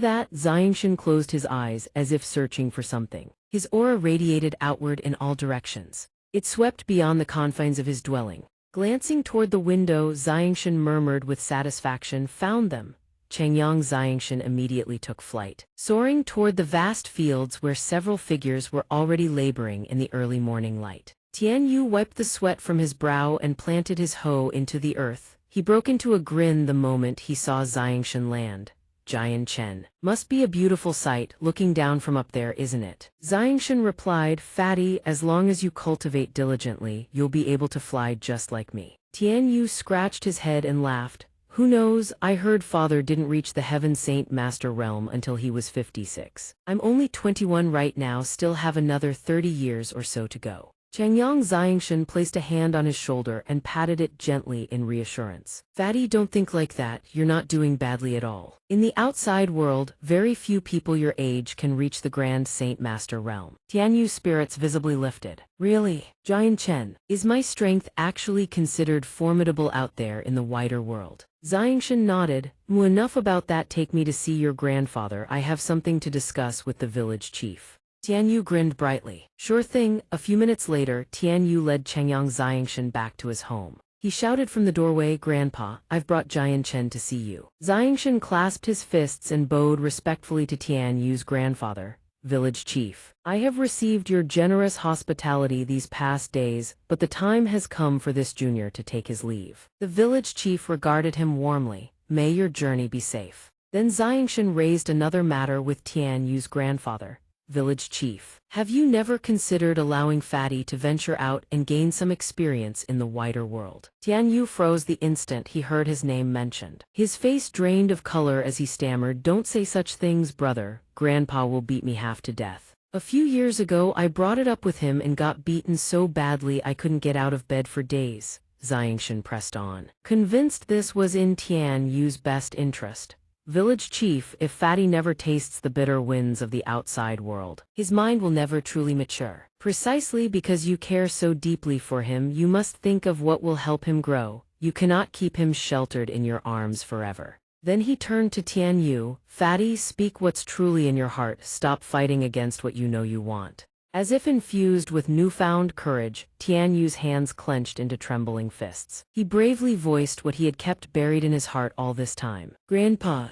Speaker 1: that, Xianxian closed his eyes as if searching for something. His aura radiated outward in all directions. It swept beyond the confines of his dwelling. Glancing toward the window, Xianxian murmured with satisfaction, Found them. Changyang Xianxian immediately took flight, soaring toward the vast fields where several figures were already laboring in the early morning light. Tian Yu wiped the sweat from his brow and planted his hoe into the earth. He broke into a grin the moment he saw Xianxian land. Jian Chen. Must be a beautiful sight, looking down from up there, isn't it? Xianxian replied, Fatty, as long as you cultivate diligently, you'll be able to fly just like me. Tian Yu scratched his head and laughed. Who knows, I heard father didn't reach the Heaven Saint Master realm until he was 56. I'm only 21 right now, still have another 30 years or so to go. Changyang Xianxian placed a hand on his shoulder and patted it gently in reassurance. Fatty, don't think like that, you're not doing badly at all. In the outside world, very few people your age can reach the Grand Saint Master realm. Tian Yu's spirits visibly lifted. Really? Jian Chen, is my strength actually considered formidable out there in the wider world? Xianxian nodded. Enough about that, take me to see your grandfather, I have something to discuss with the village chief. Tian Yu grinned brightly. Sure thing. A few minutes later, Tian Yu led Changyang Xianxian back to his home. He shouted from the doorway, Grandpa, I've brought Jian Chen to see you. Xianxian clasped his fists and bowed respectfully to Tian Yu's grandfather, village chief. I have received your generous hospitality these past days, but the time has come for this junior to take his leave. The village chief regarded him warmly. May your journey be safe. Then Xianxian raised another matter with Tian Yu's grandfather. Village chief, have you never considered allowing Fatty to venture out and gain some experience in the wider world? Tian Yu froze the instant he heard his name mentioned. His face drained of color as he stammered, Don't say such things, brother. Grandpa will beat me half to death. A few years ago I brought it up with him and got beaten so badly I couldn't get out of bed for days. xianxia pressed on. Convinced this was in Tian Yu's best interest. Village chief, if Fatty never tastes the bitter winds of the outside world, his mind will never truly mature. Precisely because you care so deeply for him, you must think of what will help him grow. You cannot keep him sheltered in your arms forever. Then he turned to Tian Yu. Fatty, speak what's truly in your heart. Stop fighting against what you know you want. As if infused with newfound courage, Tian Yu's hands clenched into trembling fists. He bravely voiced what he had kept buried in his heart all this time. Grandpa,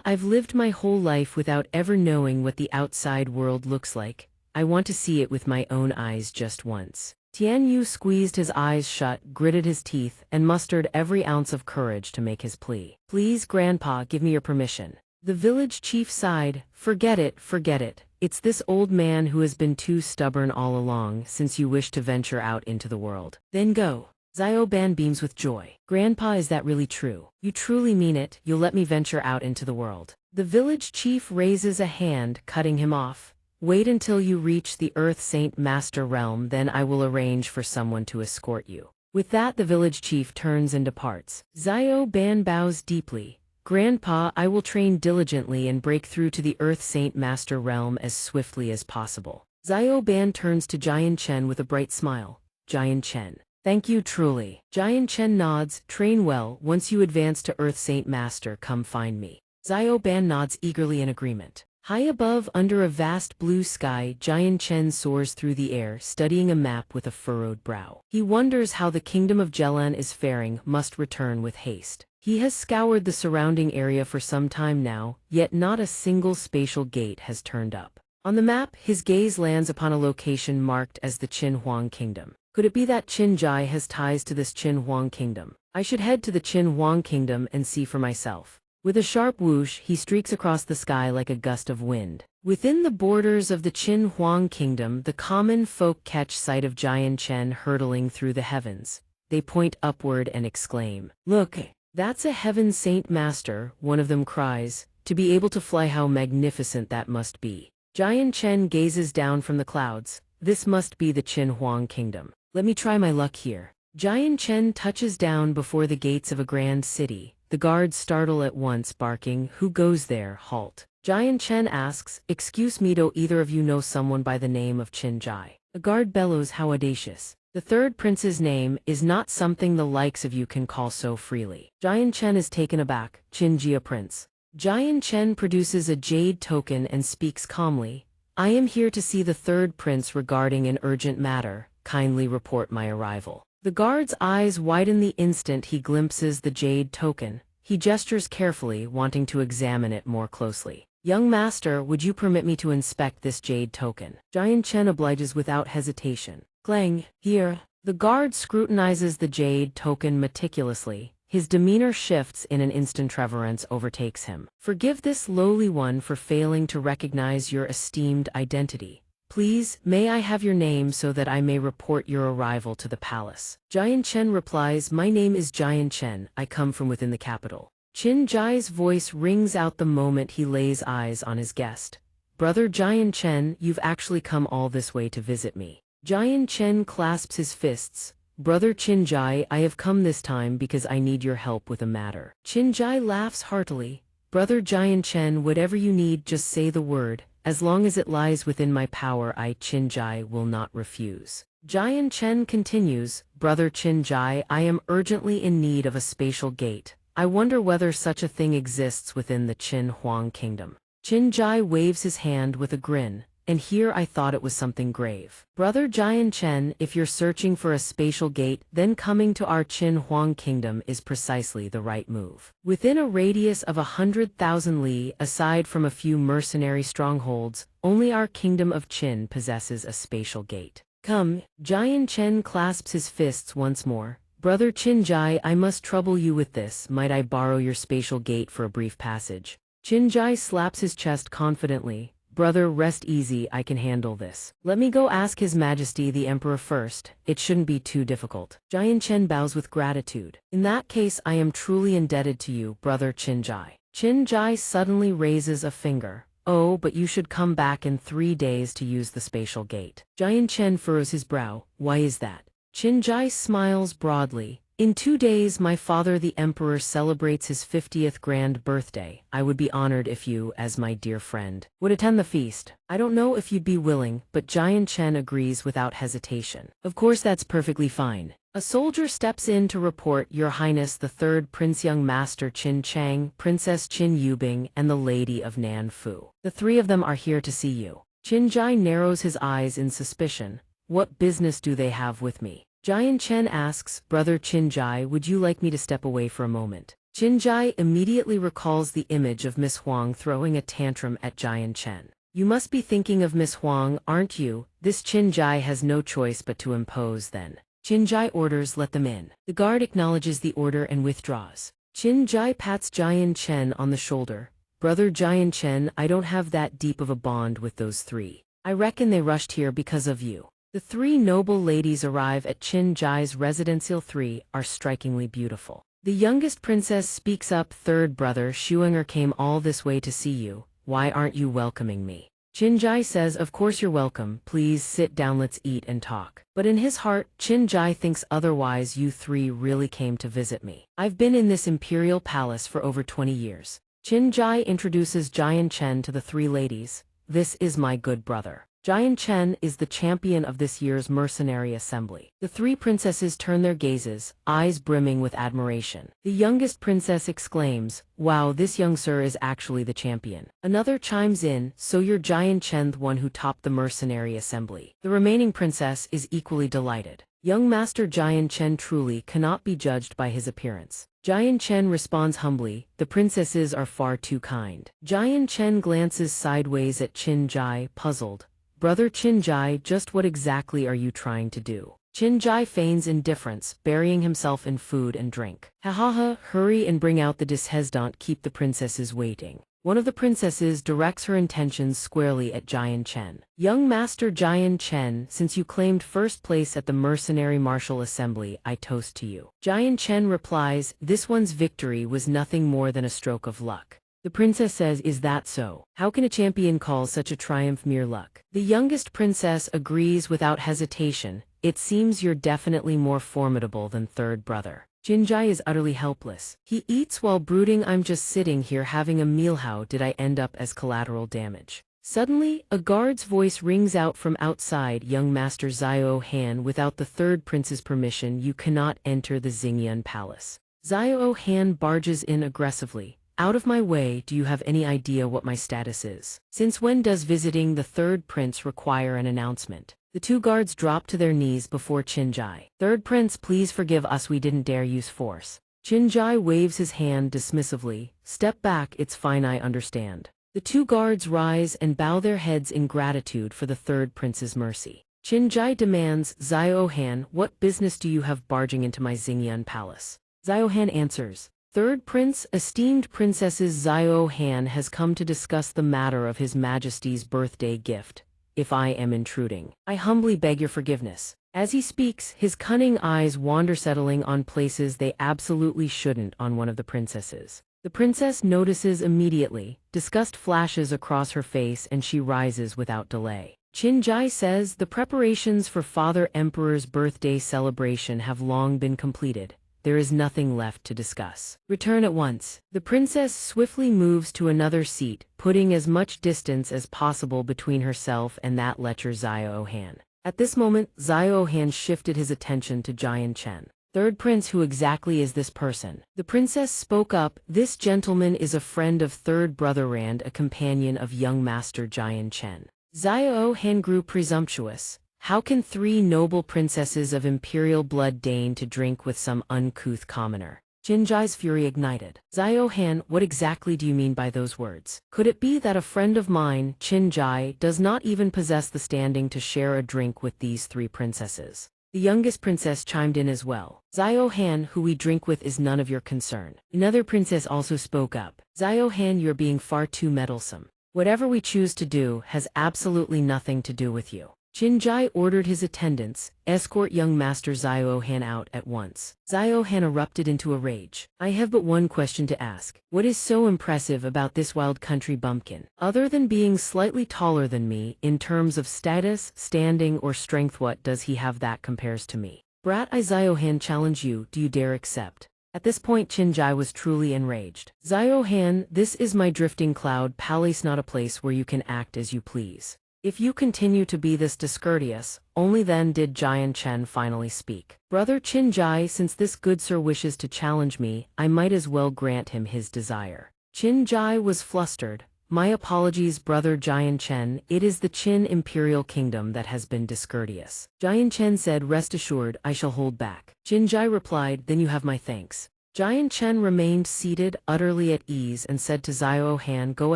Speaker 1: I've lived my whole life without ever knowing what the outside world looks like. I want to see it with my own eyes just once. Tian Yu squeezed his eyes shut, gritted his teeth, and mustered every ounce of courage to make his plea. Please, Grandpa, give me your permission. The village chief sighed. Forget it. It's this old man who has been too stubborn all along since you wish to venture out into the world. Then go. Ban beams with joy. Grandpa, is that really true? You truly mean it? You'll let me venture out into the world? The village chief raises a hand, cutting him off. Wait until you reach the Earth Saint Master realm, then I will arrange for someone to escort you. With that, the village chief turns and departs. Ban bows deeply. Grandpa, I will train diligently and break through to the Earth Saint Master realm as swiftly as possible. Ban turns to Xianxia with a bright smile. Xianxia. Thank you truly. Xianxia nods. Train well. Once you advance to Earth Saint Master, come find me. Ban nods eagerly in agreement. High above, under a vast blue sky, Xianxia soars through the air, studying a map with a furrowed brow. He wonders how the kingdom of Jelan is faring, must return with haste. He has scoured the surrounding area for some time now, yet not a single spatial gate has turned up. On the map, his gaze lands upon a location marked as the Qin Huang Kingdom. Could it be that Qin Jai has ties to this Qin Huang Kingdom? I should head to the Qin Huang Kingdom and see for myself. With a sharp whoosh, he streaks across the sky like a gust of wind. Within the borders of the Qin Huang Kingdom, the common folk catch sight of Xianxia hurtling through the heavens. They point upward and exclaim, "Look! That's a heaven saint master," one of them cries. To be able to fly, how magnificent that must be. Xianxia gazes down from the clouds. This must be the Qin Huang Kingdom. Let me try my luck here. Xianxia touches down before the gates of a grand city. The guards startle at once, barking, "Who goes there? Halt." Xianxia asks, "Excuse me, do either of you know someone by the name of Qin Jai?" A guard bellows, "How audacious. The third prince's name is not something the likes of you can call so freely." Xianxia is taken aback. "Qin Jia Prince." Xianxia produces a jade token and speaks calmly. "I am here to see the third prince regarding an urgent matter. Kindly report my arrival." The guard's eyes widen the instant he glimpses the jade token. He gestures carefully, wanting to examine it more closely. "Young master, would you permit me to inspect this jade token?" Xianxia obliges without hesitation. "Clang, here." The guard scrutinizes the jade token meticulously. His demeanor shifts in an instant. Reverence overtakes him. "Forgive this lowly one for failing to recognize your esteemed identity. Please, may I have your name so that I may report your arrival to the palace?" Xianxia replies, "My name is Xianxia. I come from within the capital." Qin Jai's voice rings out the moment he lays eyes on his guest. "Brother Xianxia, you've actually come all this way to visit me." Xianxia clasps his fists. "Brother Qin Jai, I have come this time because I need your help with a matter." Qin Jai laughs heartily. "Brother Xianxia, whatever you need, just say the word. As long as it lies within my power, I, Qin Jai, will not refuse." Xianxia continues, "Brother Qin Jai, I am urgently in need of a spatial gate. I wonder whether such a thing exists within the Qin Huang Kingdom." Qin Jai waves his hand with a grin. "And here I thought it was something grave. Brother Xianxia, if you're searching for a spatial gate, then coming to our Qin Huang Kingdom is precisely the right move. Within a radius of 100,000 li, aside from a few mercenary strongholds, only our kingdom of Qin possesses a spatial gate. Come." Xianxia clasps his fists once more. "Brother Qin Jai, I must trouble you with this. Might I borrow your spatial gate for a brief passage?" Qin Jai slaps his chest confidently. "Brother, rest easy, I can handle this. Let me go ask His Majesty the Emperor first. It shouldn't be too difficult." Xianxia bows with gratitude. "In that case, I am truly indebted to you, Brother Qin Jai." Qin Jai suddenly raises a finger. "Oh, but you should come back in 3 days to use the spatial gate." Xianxia furrows his brow. "Why is that?" Qinjai smiles broadly. In 2 days my father the emperor celebrates his 50th grand birthday. I would be honored if you, as my dear friend, would attend the feast. I don't know if you'd be willing, but Jian Chen agrees without hesitation. Of course that's perfectly fine. A soldier steps in to report, Your Highness the third Prince Young Master Qin Chang, Princess Qin Yubing, and the Lady of Nanfu. The three of them are here to see you. Qinjai narrows his eyes in suspicion. What business do they have with me? Jian Chen asks, Brother Qinjai, would you like me to step away for a moment? Qinjai immediately recalls the image of Miss Huang throwing a tantrum at Jian Chen. You must be thinking of Miss Huang, aren't you? This Qinjai has no choice but to impose then. Qinjai orders, let them in. The guard acknowledges the order and withdraws. Qinjai pats Jian Chen on the shoulder. Brother Jian Chen, I don't have that deep of a bond with those three. I reckon they rushed here because of you. The three noble ladies arrive at Qinjai's residential. Three are strikingly beautiful. The youngest princess speaks up, third brother Xuenger came all this way to see you. Why aren't you welcoming me? Qinjai says, of course you're welcome, please sit down, let's eat and talk. But in his heart, Qinjai thinks otherwise. You three really came to visit me. I've been in this imperial palace for over 20 years. Qinjai introduces Jian Chen to the three ladies. This is my good brother. Jian Chen is the champion of this year's mercenary assembly. The three princesses turn their gazes, eyes brimming with admiration. The youngest princess exclaims, wow, this young sir is actually the champion. Another chimes in, so you're Jian Chen, the one who topped the mercenary assembly. The remaining princess is equally delighted. Young Master Jian Chen truly cannot be judged by his appearance. Jian Chen responds humbly, the princesses are far too kind. Jian Chen glances sideways at Qinjai, puzzled. Brother Qinjai, just what exactly are you trying to do? Qinjai feigns indifference, burying himself in food and drink. Ha, hurry and bring out the dishes, don't keep the princesses waiting. One of the princesses directs her intentions squarely at Jian Chen. Young Master Jian Chen, since you claimed first place at the Mercenary Martial Assembly, I toast to you. Jian Chen replies, this one's victory was nothing more than a stroke of luck. The princess says, is that so? How can a champion call such a triumph mere luck? The youngest princess agrees without hesitation. It seems you're definitely more formidable than third brother. Qinjai is utterly helpless. He eats while brooding, I'm just sitting here having a meal, how did I end up as collateral damage? Suddenly, a guard's voice rings out from outside, young Master Xiao Han, without the third prince's permission you cannot enter the Xingyan Palace. Xiao Han barges in aggressively. Out of my way, do you have any idea what my status is? Since when does visiting the third prince require an announcement? The two guards drop to their knees before Qinjai. Third prince, please forgive us, we didn't dare use force. Qinjai waves his hand dismissively. Step back, it's fine, I understand. The two guards rise and bow their heads in gratitude for the third prince's mercy. Qinjai demands, Xiao Han, what business do you have barging into my Xingyan palace? Xiao Han answers, Third Prince, esteemed princesses, Xiao Han has come to discuss the matter of His Majesty's birthday gift. If I am intruding, I humbly beg your forgiveness. As he speaks, his cunning eyes wander, settling on places they absolutely shouldn't on one of the princesses. The princess notices immediately. Disgust flashes across her face and she rises without delay. Qinjai says the preparations for Father Emperor's birthday celebration have long been completed. There is nothing left to discuss. Return at once. The princess swiftly moves to another seat, putting as much distance as possible between herself and that lecher Xiao Han. At this moment, Xiao Han shifted his attention to Jian Chen. Third prince, who exactly is this person? The princess spoke up. This gentleman is a friend of third brother Rand, a companion of young master Jian Chen. Xiao Han grew presumptuous. How can three noble princesses of imperial blood deign to drink with some uncouth commoner? Qinjai's fury ignited. Xiao Han, what exactly do you mean by those words? Could it be that a friend of mine, Qinjai, does not even possess the standing to share a drink with these three princesses? The youngest princess chimed in as well. Xiao Han, who we drink with is none of your concern. Another princess also spoke up. Xiao Han, you're being far too meddlesome. Whatever we choose to do has absolutely nothing to do with you. Qinjai ordered his attendants, escort young Master Xiao Han out at once. Xiao Han erupted into a rage. I have but one question to ask. What is so impressive about this wild country bumpkin? Other than being slightly taller than me, in terms of status, standing, or strength, what does he have that compares to me? Brat I Ziohan challenge you, do you dare accept? At this point Qinjai was truly enraged. Ziohan, this is my drifting cloud palace, not a place where you can act as you please. If you continue to be this discourteous, only then did Jian Chen finally speak. Brother Qinjai, since this good sir wishes to challenge me, I might as well grant him his desire. Qinjai was flustered. My apologies, brother Jian Chen, it is the Qin imperial kingdom that has been discourteous. Jian Chen said, rest assured, I shall hold back. Qinjai replied, then you have my thanks. Jian Chen remained seated, utterly at ease, and said to Ziohan, go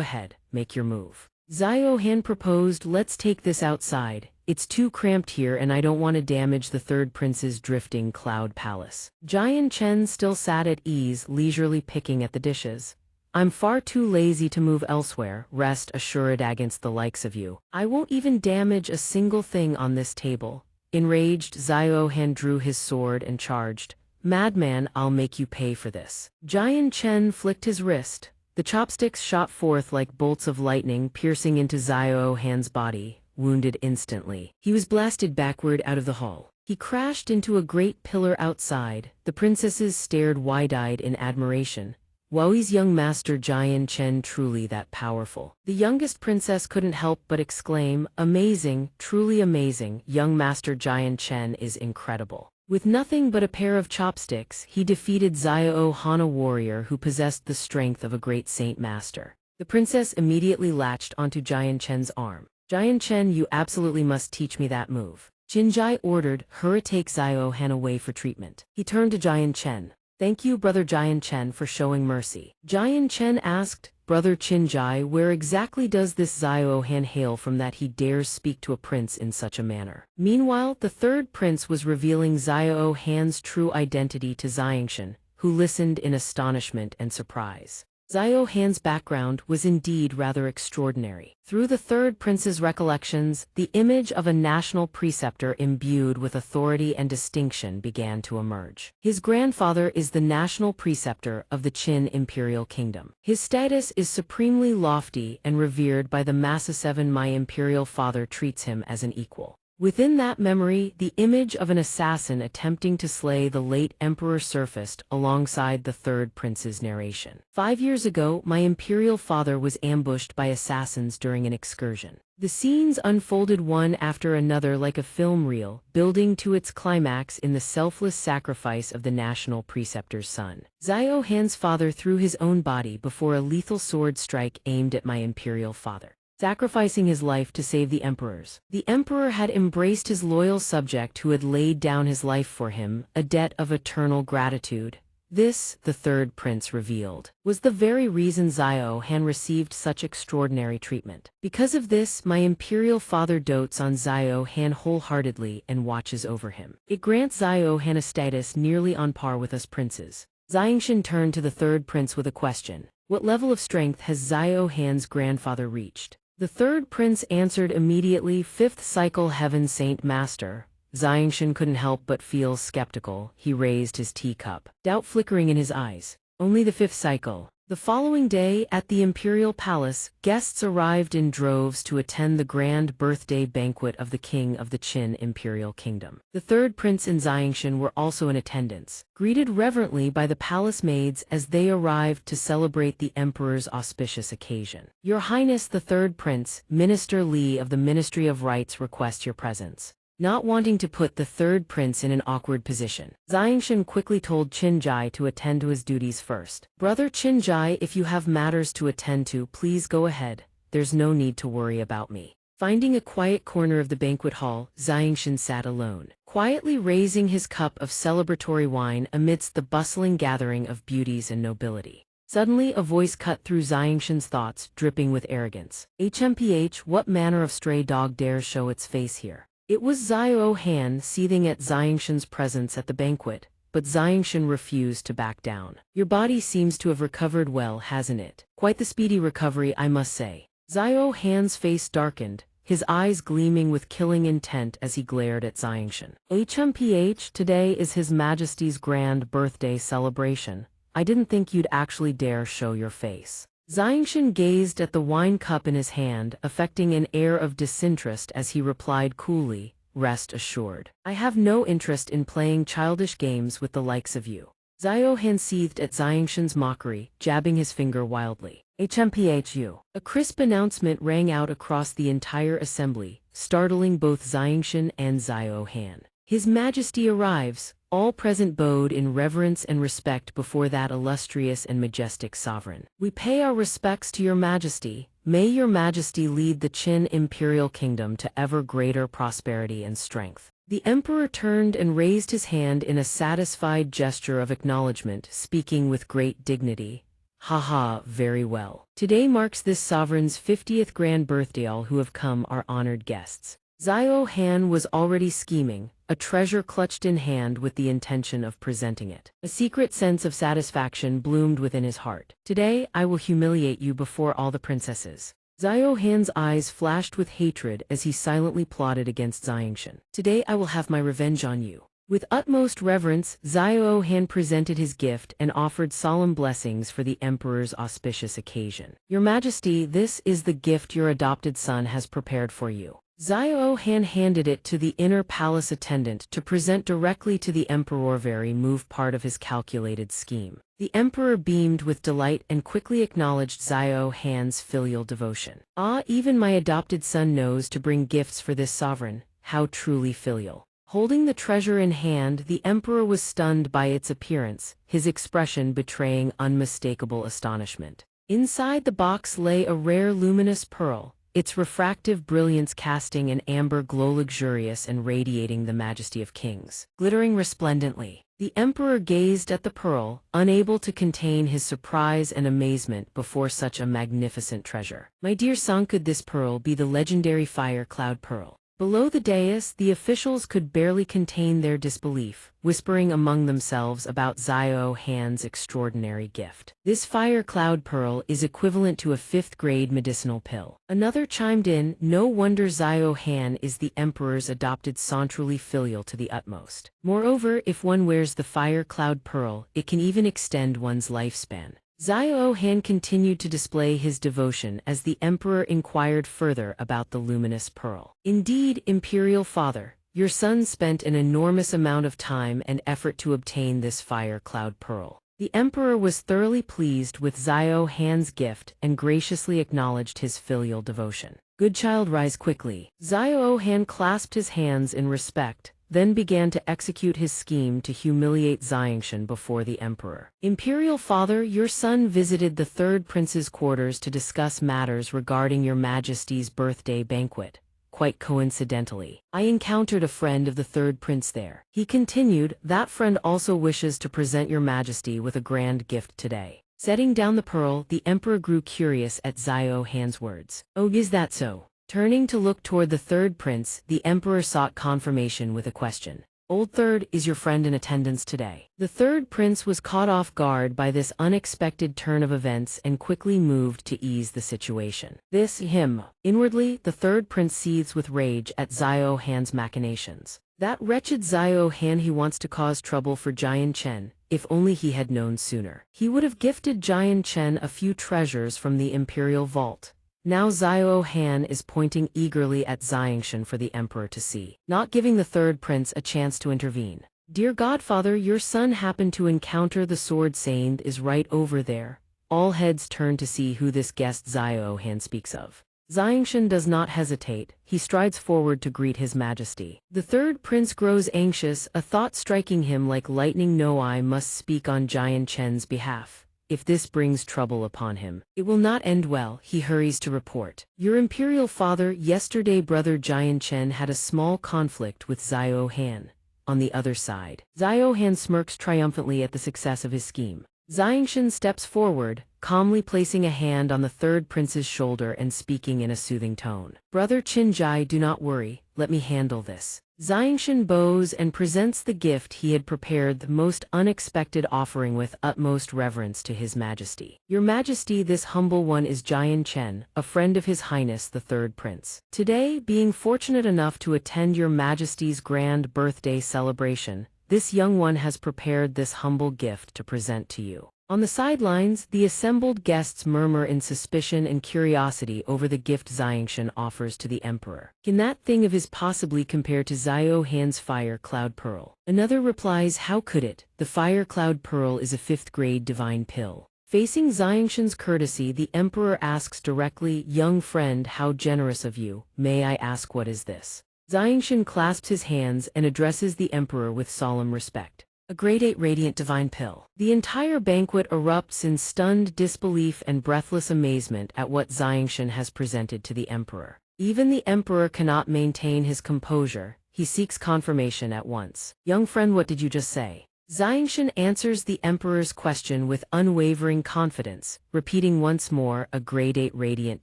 Speaker 1: ahead, make your move. Ziohan proposed, let's take this outside. It's too cramped here and I don't want to damage the third prince's drifting cloud palace. Jian Chen still sat at ease, leisurely picking at the dishes. I'm far too lazy to move elsewhere, rest assured against the likes of you. I won't even damage a single thing on this table. Enraged, Ziohan drew his sword and charged. Madman, I'll make you pay for this. Jian Chen flicked his wrist. The chopsticks shot forth like bolts of lightning, piercing into Ziohan's body, wounded instantly. He was blasted backward out of the hall. He crashed into a great pillar outside. The princesses stared wide-eyed in admiration. Wowi's young master Jian Chen truly that powerful. The youngest princess couldn't help but exclaim, amazing, truly amazing, young master Jian Chen is incredible. With nothing but a pair of chopsticks, he defeated Ziohan, a warrior who possessed the strength of a great saint master. The princess immediately latched onto Jian Chen's arm. Jian Chen, you absolutely must teach me that move. Qinjai ordered, hurry, take Ziohan away for treatment. He turned to Jian Chen. Thank you, brother Jian Chen, for showing mercy. Jian Chen asked, brother Qinjai, where exactly does this Ziohan hail from that he dares speak to a prince in such a manner? Meanwhile, the third prince was revealing Ziohan's true identity to xianxia, who listened in astonishment and surprise. Ziohan's background was indeed rather extraordinary. Through the third prince's recollections, the image of a national preceptor imbued with authority and distinction began to emerge. His grandfather is the national preceptor of the Qin imperial kingdom. His status is supremely lofty and revered by the Massa 7. My imperial father treats him as an equal. Within that memory, the image of an assassin attempting to slay the late emperor surfaced alongside the third prince's narration. 5 years ago, my imperial father was ambushed by assassins during an excursion. The scenes unfolded one after another like a film reel, building to its climax in the selfless sacrifice of the national preceptor's son. Ziohan's father threw his own body before a lethal sword strike aimed at my imperial father, sacrificing his life to save the emperor's. The emperor had embraced his loyal subject who had laid down his life for him, a debt of eternal gratitude. This, the third prince revealed, was the very reason Ziohan received such extraordinary treatment. Because of this, my imperial father dotes on Ziohan wholeheartedly and watches over him. It grants Ziohan a status nearly on par with us princes. Xianxia turned to the third prince with a question. What level of strength has Ziohan's grandfather reached? The third prince answered immediately, 5th cycle heaven saint master. Xianxia couldn't help but feel skeptical. He raised his teacup, doubt flickering in his eyes. Only the 5th cycle. The following day, at the imperial palace, guests arrived in droves to attend the grand birthday banquet of the king of the Qin imperial kingdom. The third prince and Xianxia were also in attendance, greeted reverently by the palace maids as they arrived to celebrate the emperor's auspicious occasion. Your Highness the third prince, Minister Li of the Ministry of Rites, requests your presence. Not wanting to put the third prince in an awkward position, Xianxia quickly told Qinjai to attend to his duties first. Brother Qinjai, if you have matters to attend to, please go ahead. There's no need to worry about me. Finding a quiet corner of the banquet hall, Xianxia sat alone, quietly raising his cup of celebratory wine amidst the bustling gathering of beauties and nobility. Suddenly a voice cut through Xianxia's thoughts, dripping with arrogance. HMPH, what manner of stray dog dares show its face here? It was Ziohan, seething at Xianxia's presence at the banquet, but Xianxia refused to back down. Your body seems to have recovered well, hasn't it? Quite the speedy recovery, I must say. Ziohan's face darkened, his eyes gleaming with killing intent as he glared at Xianxia. HMPH, today is His Majesty's grand birthday celebration. I didn't think you'd actually dare show your face. Xianxia gazed at the wine cup in his hand, affecting an air of disinterest as he replied coolly, rest assured. I have no interest in playing childish games with the likes of you. Xiao Han seethed at xianxia's mockery, jabbing his finger wildly. HMPHU. A crisp announcement rang out across the entire assembly, startling both xianxia and Xiao Han. His Majesty arrives. All present bowed in reverence and respect before that illustrious and majestic sovereign. We pay our respects to your Majesty. May your Majesty lead the Qin imperial kingdom to ever greater prosperity and strength. The emperor turned and raised his hand in a satisfied gesture of acknowledgement, speaking with great dignity. Haha, very well. Today marks this sovereign's 50th grand birthday. All who have come are honored guests. Xiao Han was already scheming, a treasure clutched in hand with the intention of presenting it. A secret sense of satisfaction bloomed within his heart. Today, I will humiliate you before all the princesses. Xiao Han's eyes flashed with hatred as he silently plotted against xianxia. Today I will have my revenge on you. With utmost reverence, Xiao Han presented his gift and offered solemn blessings for the emperor's auspicious occasion. Your Majesty, this is the gift your adopted son has prepared for you. Xiao Han handed it to the inner palace attendant to present directly to the emperor. Very moved, part of his calculated scheme. The emperor beamed with delight and quickly acknowledged Xiao Han's filial devotion. Ah, even my adopted son knows to bring gifts for this sovereign. How truly filial. Holding the treasure in hand, the emperor was stunned by its appearance, his expression betraying unmistakable astonishment. Inside the box lay a rare luminous pearl, its refractive brilliance casting an amber glow luxurious and radiating the majesty of kings. Glittering resplendently, the emperor gazed at the pearl, unable to contain his surprise and amazement before such a magnificent treasure. My dear son, could this pearl be the legendary fire cloud pearl? Below the dais, the officials could barely contain their disbelief, whispering among themselves about Xiao Han's extraordinary gift. This fire cloud pearl is equivalent to a 5th-grade medicinal pill. Another chimed in, no wonder Xiao Han is the emperor's adopted son, truly filial to the utmost. Moreover, if one wears the fire cloud pearl, it can even extend one's lifespan. Xiao Han continued to display his devotion as the emperor inquired further about the luminous pearl. Indeed, imperial father, your son spent an enormous amount of time and effort to obtain this fire cloud pearl. The emperor was thoroughly pleased with Xiao Han's gift and graciously acknowledged his filial devotion. Good child, rise quickly. Xiao Han clasped his hands in respect, then began to execute his scheme to humiliate xianxia before the emperor. Imperial father, your son visited the 3rd prince's quarters to discuss matters regarding your Majesty's birthday banquet. Quite coincidentally, I encountered a friend of the 3rd prince there. He continued, that friend also wishes to present your Majesty with a grand gift today. Setting down the pearl, the emperor grew curious at Xiao Han's words. Oh, is that so? Turning to look toward the 3rd prince, the emperor sought confirmation with a question. Old Third, is your friend in attendance today? The 3rd prince was caught off guard by this unexpected turn of events and quickly moved to ease the situation. Him. Inwardly, the 3rd prince seethes with rage at Xiao Han's machinations. That wretched Xiao Han, he wants to cause trouble for xianxia. If only he had known sooner. He would have gifted xianxia a few treasures from the imperial vault. Now Xiao Han is pointing eagerly at xianxia for the emperor to see, not giving the 3rd prince a chance to intervene. Dear godfather, your son happened to encounter the sword Saint is right over there. All heads turn to see who this guest Xiao Han speaks of. Xianxia does not hesitate, he strides forward to greet his majesty. The 3rd prince grows anxious, a thought striking him like lightning. No, I must speak on xianxia's behalf. If this brings trouble upon him, it will not end well, he hurries to report. Your imperial father, yesterday brother xianxia had a small conflict with Xiao Han. On the other side, Xiao Han smirks triumphantly at the success of his scheme. Xianxia steps forward, calmly placing a hand on the 3rd prince's shoulder and speaking in a soothing tone. Brother Qinjai, do not worry, let me handle this. Xianxia bows and presents the gift he had prepared, the most unexpected offering with utmost reverence to his majesty. Your Majesty, this humble one is xianxia, a friend of His Highness the 3rd Prince. Today, being fortunate enough to attend your Majesty's grand birthday celebration, this young one has prepared this humble gift to present to you. On the sidelines, the assembled guests murmur in suspicion and curiosity over the gift xianxia offers to the emperor. Can that thing of his possibly compare to Xiao Han's fire cloud pearl? Another replies, how could it? The fire cloud pearl is a 5th grade divine pill. Facing xianxia's courtesy, the emperor asks directly, young friend, how generous of you. May I ask what is this? Xianxia clasps his hands and addresses the emperor with solemn respect. A grade 8 radiant divine pill. The entire banquet erupts in stunned disbelief and breathless amazement at what xianxia has presented to the emperor. Even the emperor cannot maintain his composure. He seeks confirmation at once. Young friend, what did you just say? Xianxia answers the emperor's question with unwavering confidence, repeating once more, a grade 8 radiant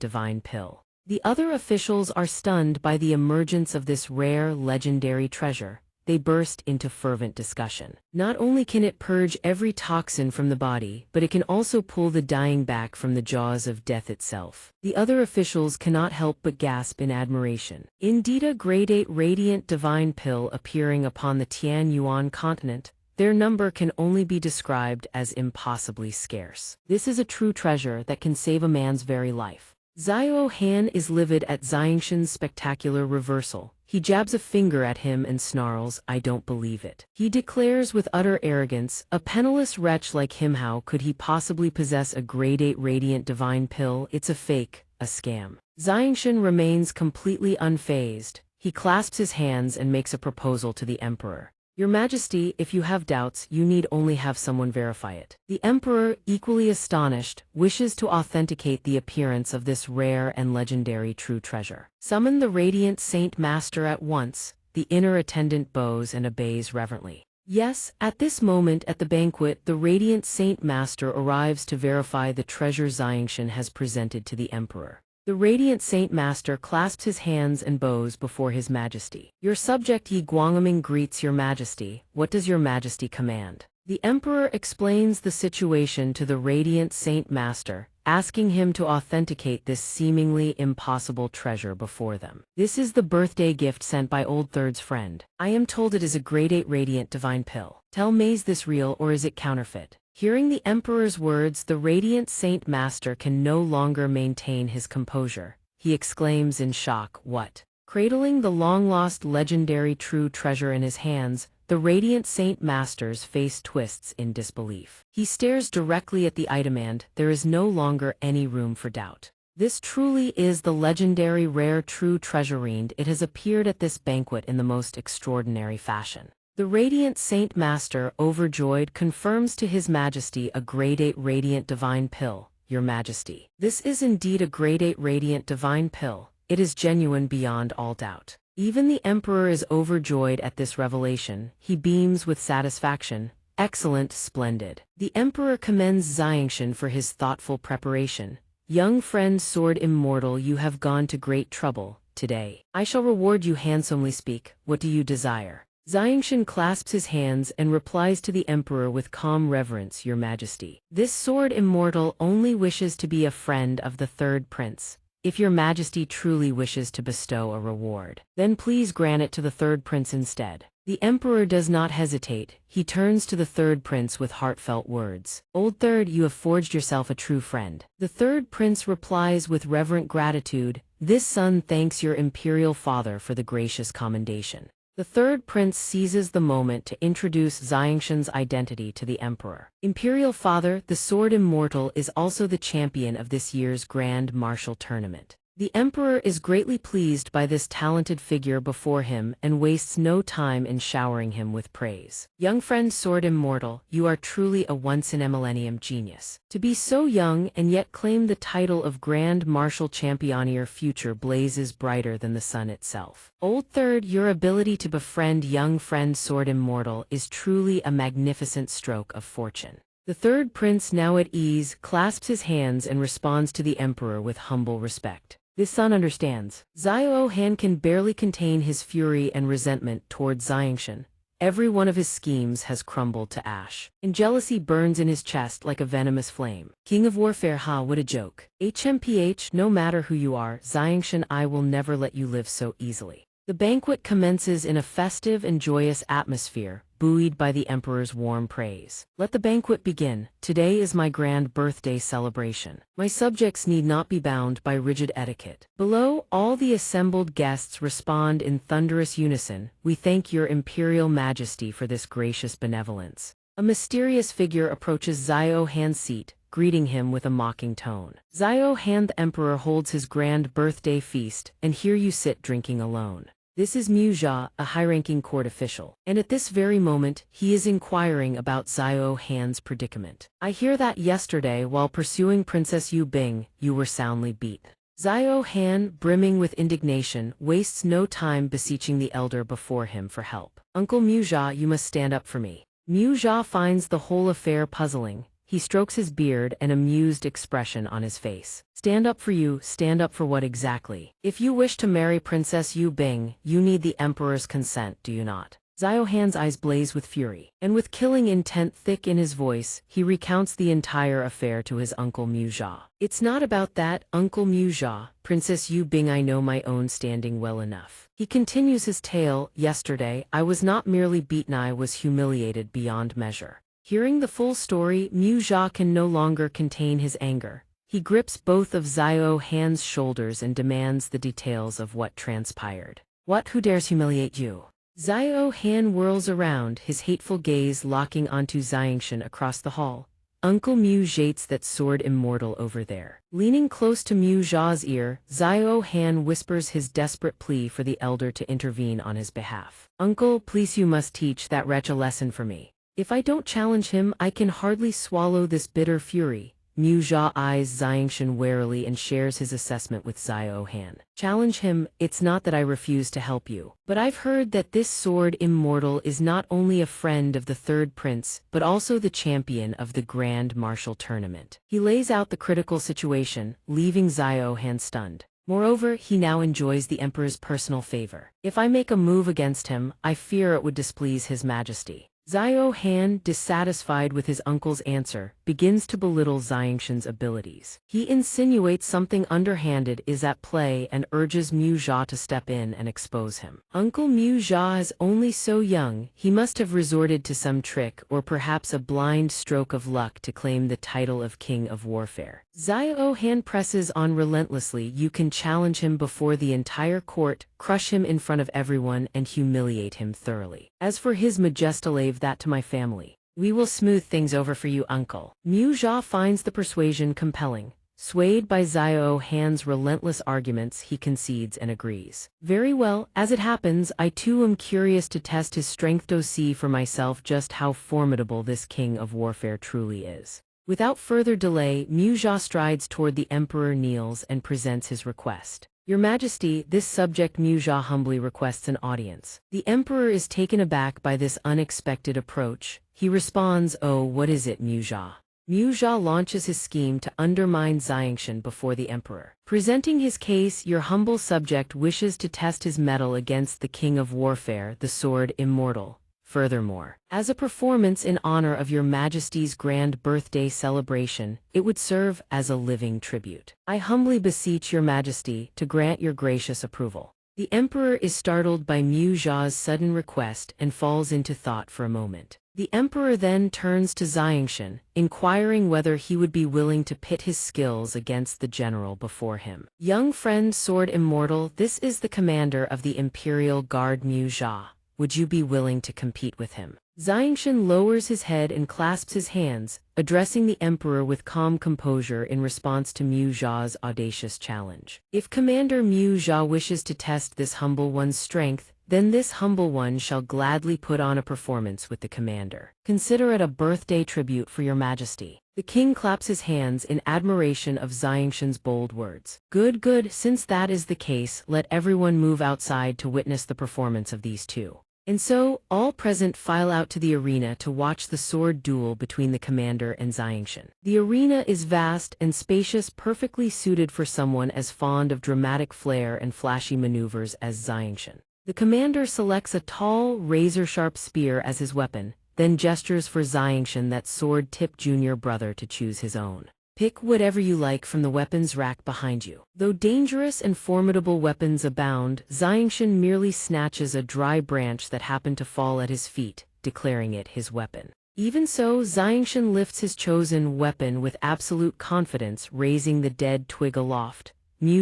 Speaker 1: divine pill. The other officials are stunned by the emergence of this rare, legendary treasure. They burst into fervent discussion. Not only can it purge every toxin from the body, but it can also pull the dying back from the jaws of death itself. The other officials cannot help but gasp in admiration. Indeed, a grade 8 radiant divine pill appearing upon the Tian Yuan continent, their number can only be described as impossibly scarce. This is a true treasure that can save a man's very life. Xiao Han is livid at xianxia's spectacular reversal. He jabs a finger at him and snarls, I don't believe it. He declares with utter arrogance, a penniless wretch like him, how could he possibly possess a grade 8 radiant divine pill? It's a fake, a scam. Xianxia remains completely unfazed. He clasps his hands and makes a proposal to the emperor. Your Majesty, if you have doubts, you need only have someone verify it. The emperor, equally astonished, wishes to authenticate the appearance of this rare and legendary true treasure. Summon the radiant saint master at once. The inner attendant bows and obeys reverently. Yes, at this moment at the banquet, the radiant saint master arrives to verify the treasure xianxia has presented to the emperor. The radiant saint master clasps his hands and bows before his majesty. Your subject Yi Guangming greets your majesty. What does your majesty command? The emperor explains the situation to the radiant saint master, asking him to authenticate this seemingly impossible treasure before them. This is the birthday gift sent by Old Third's friend. I am told it is a grade 8 radiant divine pill. Tell me, is this real or is it counterfeit? Hearing the emperor's words, the radiant saint master can no longer maintain his composure. He exclaims in shock, what? Cradling the long-lost legendary true treasure in his hands, the radiant saint master's face twists in disbelief. He stares directly at the item and there is no longer any room for doubt. This truly is the legendary rare true treasure, and it has appeared at this banquet in the most extraordinary fashion. The radiant saint master, overjoyed, confirms to his majesty a grade 8 radiant divine pill. Your majesty, this is indeed a grade 8 radiant divine pill. It is genuine beyond all doubt. Even the emperor is overjoyed at this revelation. He beams with satisfaction. Excellent, splendid. The emperor commends xianxia for his thoughtful preparation. Young friend sword immortal, you have gone to great trouble today. I shall reward you handsomely. Speak, what do you desire? Xianxia clasps his hands and replies to the emperor with calm reverence, your majesty. This sword immortal only wishes to be a friend of the third prince. If your majesty truly wishes to bestow a reward, then please grant it to the third prince instead. The emperor does not hesitate. He turns to the third prince with heartfelt words. Old Third, you have forged yourself a true friend. The third prince replies with reverent gratitude, this son thanks your imperial father for the gracious commendation. The third prince seizes the moment to introduce xianxia's identity to the emperor. Imperial father, the sword immortal is also the champion of this year's grand martial tournament. The emperor is greatly pleased by this talented figure before him and wastes no time in showering him with praise. Young friend sword immortal, you are truly a once-in-a-millennium genius. To be so young and yet claim the title of Grand Martial Champion, your future blazes brighter than the sun itself. Old Third, your ability to befriend young friend sword immortal is truly a magnificent stroke of fortune. The third prince, now at ease, clasps his hands and responds to the emperor with humble respect. This son understands. Xiao Han can barely contain his fury and resentment towards xianxia. Every one of his schemes has crumbled to ash, and jealousy burns in his chest like a venomous flame. King of warfare, ha, what a joke. HMPH, no matter who you are, xianxia, I will never let you live so easily. The banquet commences in a festive and joyous atmosphere, buoyed by the emperor's warm praise. Let the banquet begin. Today is my grand birthday celebration. My subjects need not be bound by rigid etiquette. Below, all the assembled guests respond in thunderous unison. We thank your imperial majesty for this gracious benevolence. A mysterious figure approaches Xiao Han's seat, greeting him with a mocking tone. Xiao Han, the emperor, holds his grand birthday feast, and here you sit drinking alone. This is Mu Jia, a high-ranking court official, and at this very moment, he is inquiring about Xiao Han's predicament. I hear that yesterday, while pursuing Princess Yu Bing, you were soundly beat. Xiao Han, brimming with indignation, wastes no time beseeching the elder before him for help. Uncle Mu Jia, you must stand up for me. Mu Jia finds the whole affair puzzling. He strokes his beard, an amused expression on his face. Stand up for you, stand up for what exactly? If you wish to marry Princess Yu Bing, you need the emperor's consent, do you not? Xiao Han's eyes blaze with fury, and with killing intent thick in his voice, he recounts the entire affair to his uncle Mu Jia. It's not about that, Uncle Mu Jia. Princess Yu Bing, I know my own standing well enough. He continues his tale. Yesterday, I was not merely beaten, I was humiliated beyond measure. Hearing the full story, Mu Jia can no longer contain his anger. He grips both of Xiao Han's shoulders and demands the details of what transpired. What? Who dares humiliate you? Xiao Han whirls around, his hateful gaze locking onto Xianxia across the hall. Uncle Mu Jia's that sword immortal over there. Leaning close to Mu Jia's ear, Xiao Han whispers his desperate plea for the elder to intervene on his behalf. Uncle, please, you must teach that wretch a lesson for me. If I don't challenge him, I can hardly swallow this bitter fury. Mu Jia eyes Xianxia warily and shares his assessment with Xiao Han. Challenge him, it's not that I refuse to help you. But I've heard that this sword immortal is not only a friend of the third prince, but also the champion of the grand martial tournament. He lays out the critical situation, leaving Xiao Han stunned. Moreover, he now enjoys the emperor's personal favor. If I make a move against him, I fear it would displease his majesty. Xiao Han, dissatisfied with his uncle's answer, begins to belittle Xianxia's abilities. He insinuates something underhanded is at play and urges Mu Jia to step in and expose him. Uncle Mu Jia is only so young, he must have resorted to some trick or perhaps a blind stroke of luck to claim the title of King of Warfare. Xiao Han presses on relentlessly. You can challenge him before the entire court, crush him in front of everyone, and humiliate him thoroughly. As for his majesty, leave that to my family. We will smooth things over for you, uncle. Mu Jia finds the persuasion compelling. Swayed by Xiao Han's relentless arguments, he concedes and agrees. Very well, as it happens, I too am curious to test his strength to see for myself just how formidable this king of warfare truly is. Without further delay, Mu Jia strides toward the emperor, kneels, and presents his request. Your Majesty, this subject Mu Jia humbly requests an audience. The emperor is taken aback by this unexpected approach. He responds, oh, what is it, Mu Jia? Mu Jia launches his scheme to undermine Xianxia before the emperor. Presenting his case, your humble subject wishes to test his mettle against the king of warfare, the sword immortal. Furthermore, as a performance in honor of your Majesty's grand birthday celebration, it would serve as a living tribute. I humbly beseech your Majesty to grant your gracious approval. The emperor is startled by Mu Jia's sudden request and falls into thought for a moment. The emperor then turns to Xianxia, inquiring whether he would be willing to pit his skills against the general before him. Young friend Sword Immortal, this is the commander of the Imperial Guard Mu Jia. Would you be willing to compete with him? Xianxia lowers his head and clasps his hands, addressing the emperor with calm composure in response to Mu Jia's audacious challenge. If Commander Mu Jia wishes to test this humble one's strength, then this humble one shall gladly put on a performance with the commander. Consider it a birthday tribute for your Majesty. The king claps his hands in admiration of Xianxia's bold words. Good, good, since that is the case, let everyone move outside to witness the performance of these two. And so, all present file out to the arena to watch the sword duel between the commander and Xianxia. The arena is vast and spacious, perfectly suited for someone as fond of dramatic flair and flashy maneuvers as Xianxia. The commander selects a tall, razor-sharp spear as his weapon, then gestures for Xianxia, that sword-tipped junior brother, to choose his own. Pick whatever you like from the weapons rack behind you. Though dangerous and formidable weapons abound, Xianxia merely snatches a dry branch that happened to fall at his feet, declaring it his weapon. Even so, Xianxia lifts his chosen weapon with absolute confidence, raising the dead twig aloft.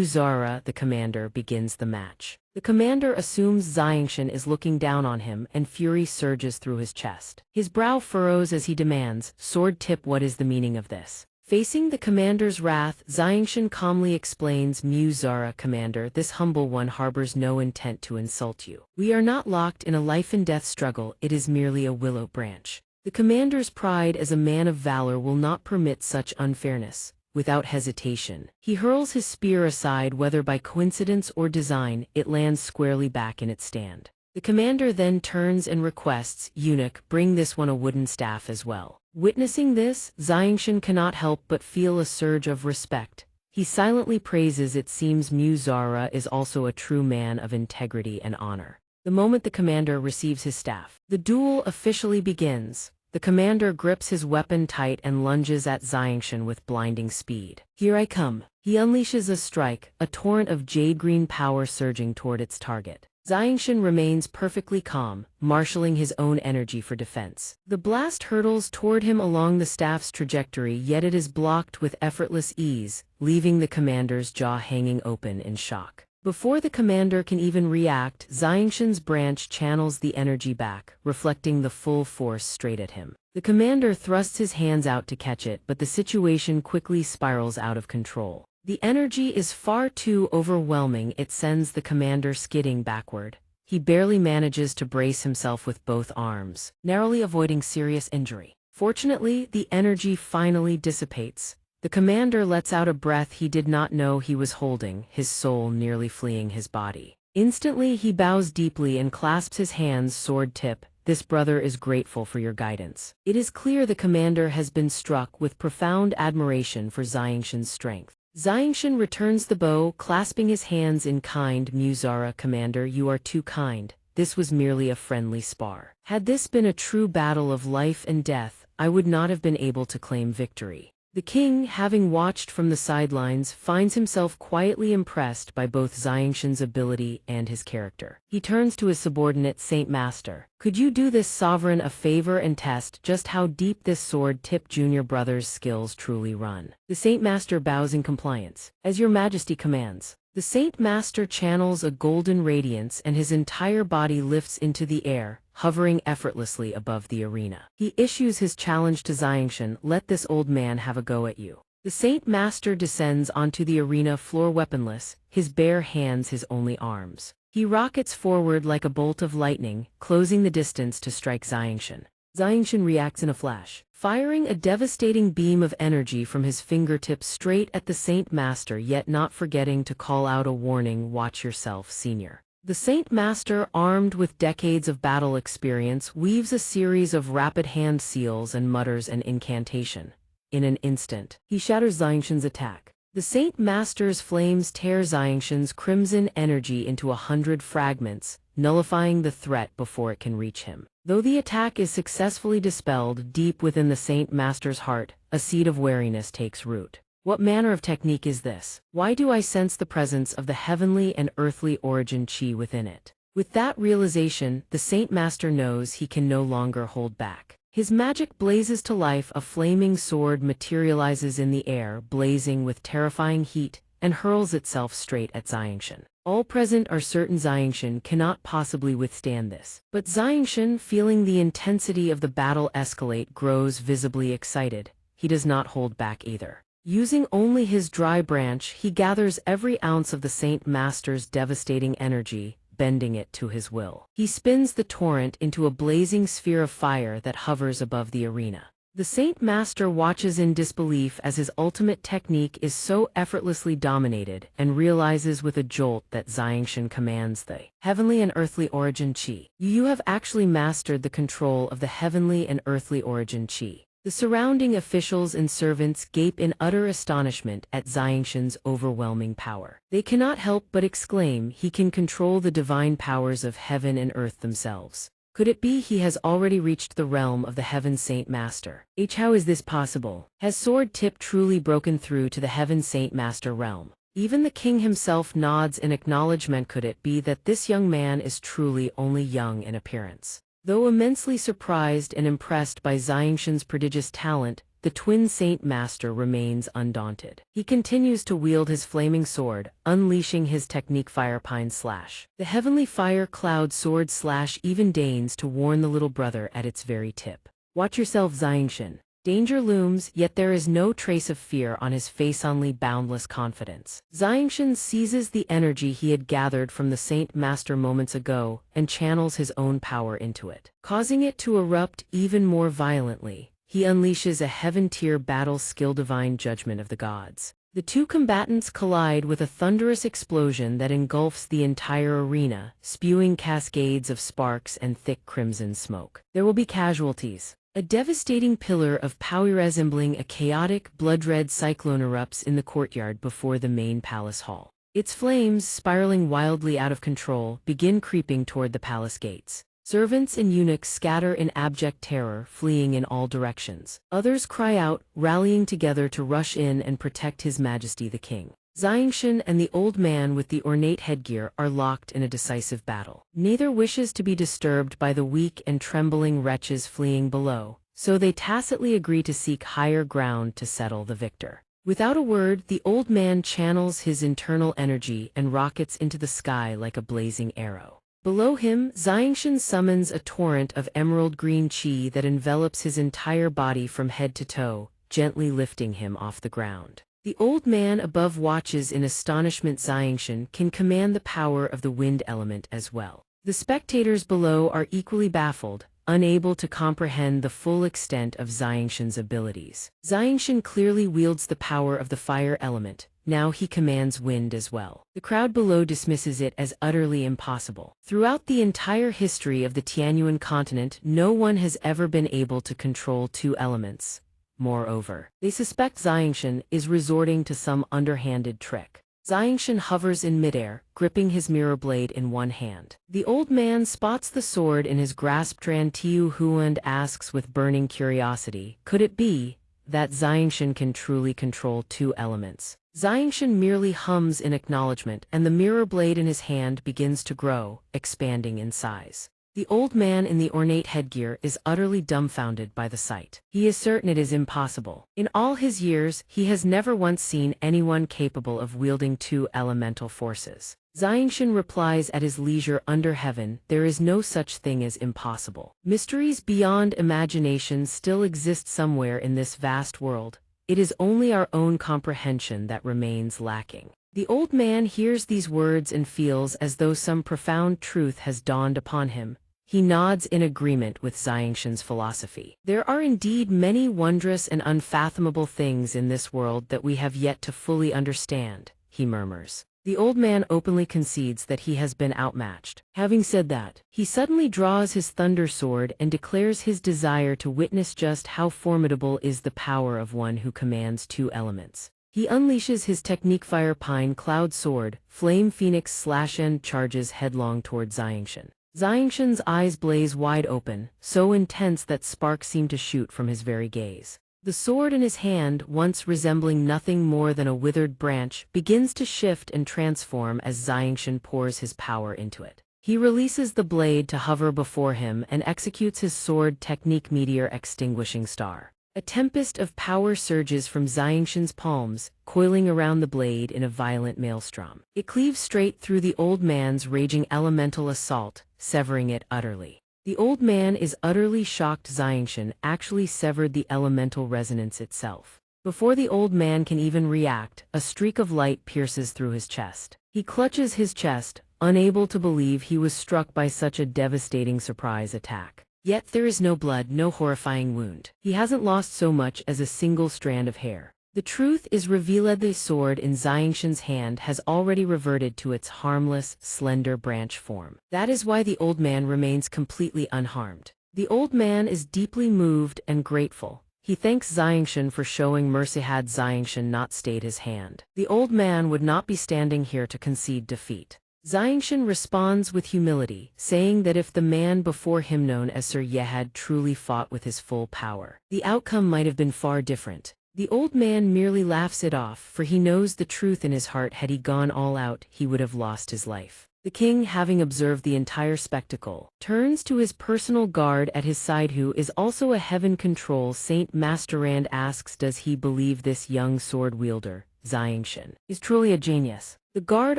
Speaker 1: Zara, the commander, begins the match. The commander assumes Xianxia is looking down on him, and fury surges through his chest. His brow furrows as he demands, "Sword tip, what is the meaning of this?" Facing the commander's wrath, Xianxia calmly explains, Zara, commander, this humble one harbors no intent to insult you. We are not locked in a life-and-death struggle, it is merely a willow branch. The commander's pride as a man of valor will not permit such unfairness. Without hesitation, he hurls his spear aside, whether by coincidence or design, it lands squarely back in its stand. The commander then turns and requests, "Eunuch, bring this one a wooden staff as well." Witnessing this, Xianxia cannot help but feel a surge of respect. He silently praises it seems Zara is also a true man of integrity and honor. The moment the commander receives his staff, the duel officially begins. The commander grips his weapon tight and lunges at Xianxia with blinding speed. "Here I come." He unleashes a strike, a torrent of jade-green power surging toward its target. Xianxia remains perfectly calm, marshalling his own energy for defense. The blast hurtles toward him along the staff's trajectory, yet it is blocked with effortless ease, leaving the commander's jaw hanging open in shock. Before the commander can even react, Xianxia's branch channels the energy back, reflecting the full force straight at him. The commander thrusts his hands out to catch it, but the situation quickly spirals out of control. The energy is far too overwhelming, it sends the commander skidding backward. He barely manages to brace himself with both arms, narrowly avoiding serious injury. Fortunately, the energy finally dissipates. The commander lets out a breath he did not know he was holding, his soul nearly fleeing his body. Instantly he bows deeply and clasps his hands, sword tip. "This brother is grateful for your guidance." It is clear the commander has been struck with profound admiration for Xianxia's strength. Xianxia returns the bow, clasping his hands in kind. Zara, commander, you are too kind. This was merely a friendly spar. Had this been a true battle of life and death, I would not have been able to claim victory. The king, having watched from the sidelines, finds himself quietly impressed by both Xianxia's ability and his character. He turns to his subordinate, Saint Master. "Could you do this sovereign a favor and test just how deep this sword-tip junior brother's skills truly run?" The Saint Master bows in compliance. "As your majesty commands." The Saint Master channels a golden radiance and his entire body lifts into the air, hovering effortlessly above the arena. He issues his challenge to Xianxia, "Let this old man have a go at you." The Saint Master descends onto the arena floor weaponless, his bare hands his only arms. He rockets forward like a bolt of lightning, closing the distance to strike Xianxia. Xianxia reacts in a flash, firing a devastating beam of energy from his fingertips straight at the Saint Master, yet not forgetting to call out a warning, "Watch yourself, senior." The Saint Master, armed with decades of battle experience, weaves a series of rapid hand seals and mutters an incantation. In an instant, he shatters Xianxia's attack. The Saint Master's flames tear Xianxia's crimson energy into 100 fragments, nullifying the threat before it can reach him. Though the attack is successfully dispelled, deep within the Saint Master's heart, a seed of wariness takes root. What manner of technique is this? Why do I sense the presence of the heavenly and earthly origin chi within it? With that realization, the Saint Master knows he can no longer hold back. His magic blazes to life, a flaming sword materializes in the air, blazing with terrifying heat, and hurls itself straight at Xianxia. All present are certain Xianxia cannot possibly withstand this. But Xianxia, feeling the intensity of the battle escalate, grows visibly excited. He does not hold back either. Using only his dry branch, he gathers every ounce of the Saint Master's devastating energy, bending it to his will. He spins the torrent into a blazing sphere of fire that hovers above the arena. The Saint Master watches in disbelief as his ultimate technique is so effortlessly dominated, and realizes with a jolt that Xianxia commands the heavenly and earthly origin chi. You have actually mastered the control of the heavenly and earthly origin chi. The surrounding officials and servants gape in utter astonishment at Xianxia's overwhelming power. They cannot help but exclaim, he can control the divine powers of heaven and earth themselves. Could it be he has already reached the realm of the Heaven Saint Master? How is this possible? Has sword tip truly broken through to the Heaven Saint Master realm? Even the king himself nods in acknowledgement. Could it be that this young man is truly only young in appearance? Though immensely surprised and impressed by Xianxia's prodigious talent, the twin Saint Master remains undaunted. He continues to wield his flaming sword, unleashing his technique Firepine Slash. The heavenly fire cloud sword slash even deigns to warn the little brother at its very tip. Watch yourself, Xianxia. Danger looms, yet there is no trace of fear on his face, only boundless confidence. Xianxia seizes the energy he had gathered from the Saint Master moments ago and channels his own power into it. Causing it to erupt even more violently, he unleashes a heaven-tier battle skill, Divine Judgment of the Gods. The two combatants collide with a thunderous explosion that engulfs the entire arena, spewing cascades of sparks and thick crimson smoke. There will be casualties. A devastating pillar of power resembling a chaotic, blood-red cyclone erupts in the courtyard before the main palace hall. Its flames, spiraling wildly out of control, begin creeping toward the palace gates. Servants and eunuchs scatter in abject terror, fleeing in all directions. Others cry out, rallying together to rush in and protect His Majesty the King. Xianxia and the old man with the ornate headgear are locked in a decisive battle. Neither wishes to be disturbed by the weak and trembling wretches fleeing below, so they tacitly agree to seek higher ground to settle the victor. Without a word, the old man channels his internal energy and rockets into the sky like a blazing arrow. Below him, Xianxia summons a torrent of emerald green qi that envelops his entire body from head to toe, gently lifting him off the ground. The old man above watches in astonishment. Xianxia can command the power of the wind element as well. The spectators below are equally baffled, unable to comprehend the full extent of Xianxia's abilities. Xianxia clearly wields the power of the fire element. Now he commands wind as well. The crowd below dismisses it as utterly impossible. Throughout the entire history of the Tianyuan continent, no one has ever been able to control two elements. Moreover, they suspect Xianxia is resorting to some underhanded trick. Xianxia hovers in midair, gripping his mirror blade in one hand. The old man spots the sword in his grasp. Tran Tiu Hua and asks with burning curiosity, could it be that Xianxia can truly control two elements? Xianxia merely hums in acknowledgement, and the mirror blade in his hand begins to grow, expanding in size. The old man in the ornate headgear is utterly dumbfounded by the sight. He is certain it is impossible. In all his years, he has never once seen anyone capable of wielding two elemental forces. Xianxia replies at his leisure, under heaven, there is no such thing as impossible. Mysteries beyond imagination still exist somewhere in this vast world. It is only our own comprehension that remains lacking. The old man hears these words and feels as though some profound truth has dawned upon him. He nods in agreement with Xianxia's philosophy. There are indeed many wondrous and unfathomable things in this world that we have yet to fully understand, he murmurs. The old man openly concedes that he has been outmatched. Having said that, he suddenly draws his thunder sword and declares his desire to witness just how formidable is the power of one who commands two elements. He unleashes his technique Firepine Cloud Sword, Flame Phoenix Slash, and charges headlong toward Xianxia. Xianxia's eyes blaze wide open, so intense that sparks seem to shoot from his very gaze. The sword in his hand, once resembling nothing more than a withered branch, begins to shift and transform as Xianxia pours his power into it. He releases the blade to hover before him and executes his sword technique Meteor Extinguishing Star. A tempest of power surges from Xianxia's palms, coiling around the blade in a violent maelstrom. It cleaves straight through the old man's raging elemental assault, severing it utterly. The old man is utterly shocked. Xianxia actually severed the elemental resonance itself. Before the old man can even react, a streak of light pierces through his chest. He clutches his chest, unable to believe he was struck by such a devastating surprise attack. Yet there is no blood, no horrifying wound. He hasn't lost so much as a single strand of hair. The truth is revealed: the sword in Xianxia's hand has already reverted to its harmless, slender branch form. That is why the old man remains completely unharmed. The old man is deeply moved and grateful. He thanks Xianxia for showing mercy. Had Xianxia not stayed his hand, the old man would not be standing here to concede defeat. Xianxia responds with humility, saying that if the man before him known as Sir Ye had truly fought with his full power, the outcome might have been far different. The old man merely laughs it off, for he knows the truth in his heart. Had he gone all out, he would have lost his life. The king, having observed the entire spectacle, turns to his personal guard at his side, who is also a heaven control saint master, and asks, does he believe this young sword wielder, Xianxia, is truly a genius? The guard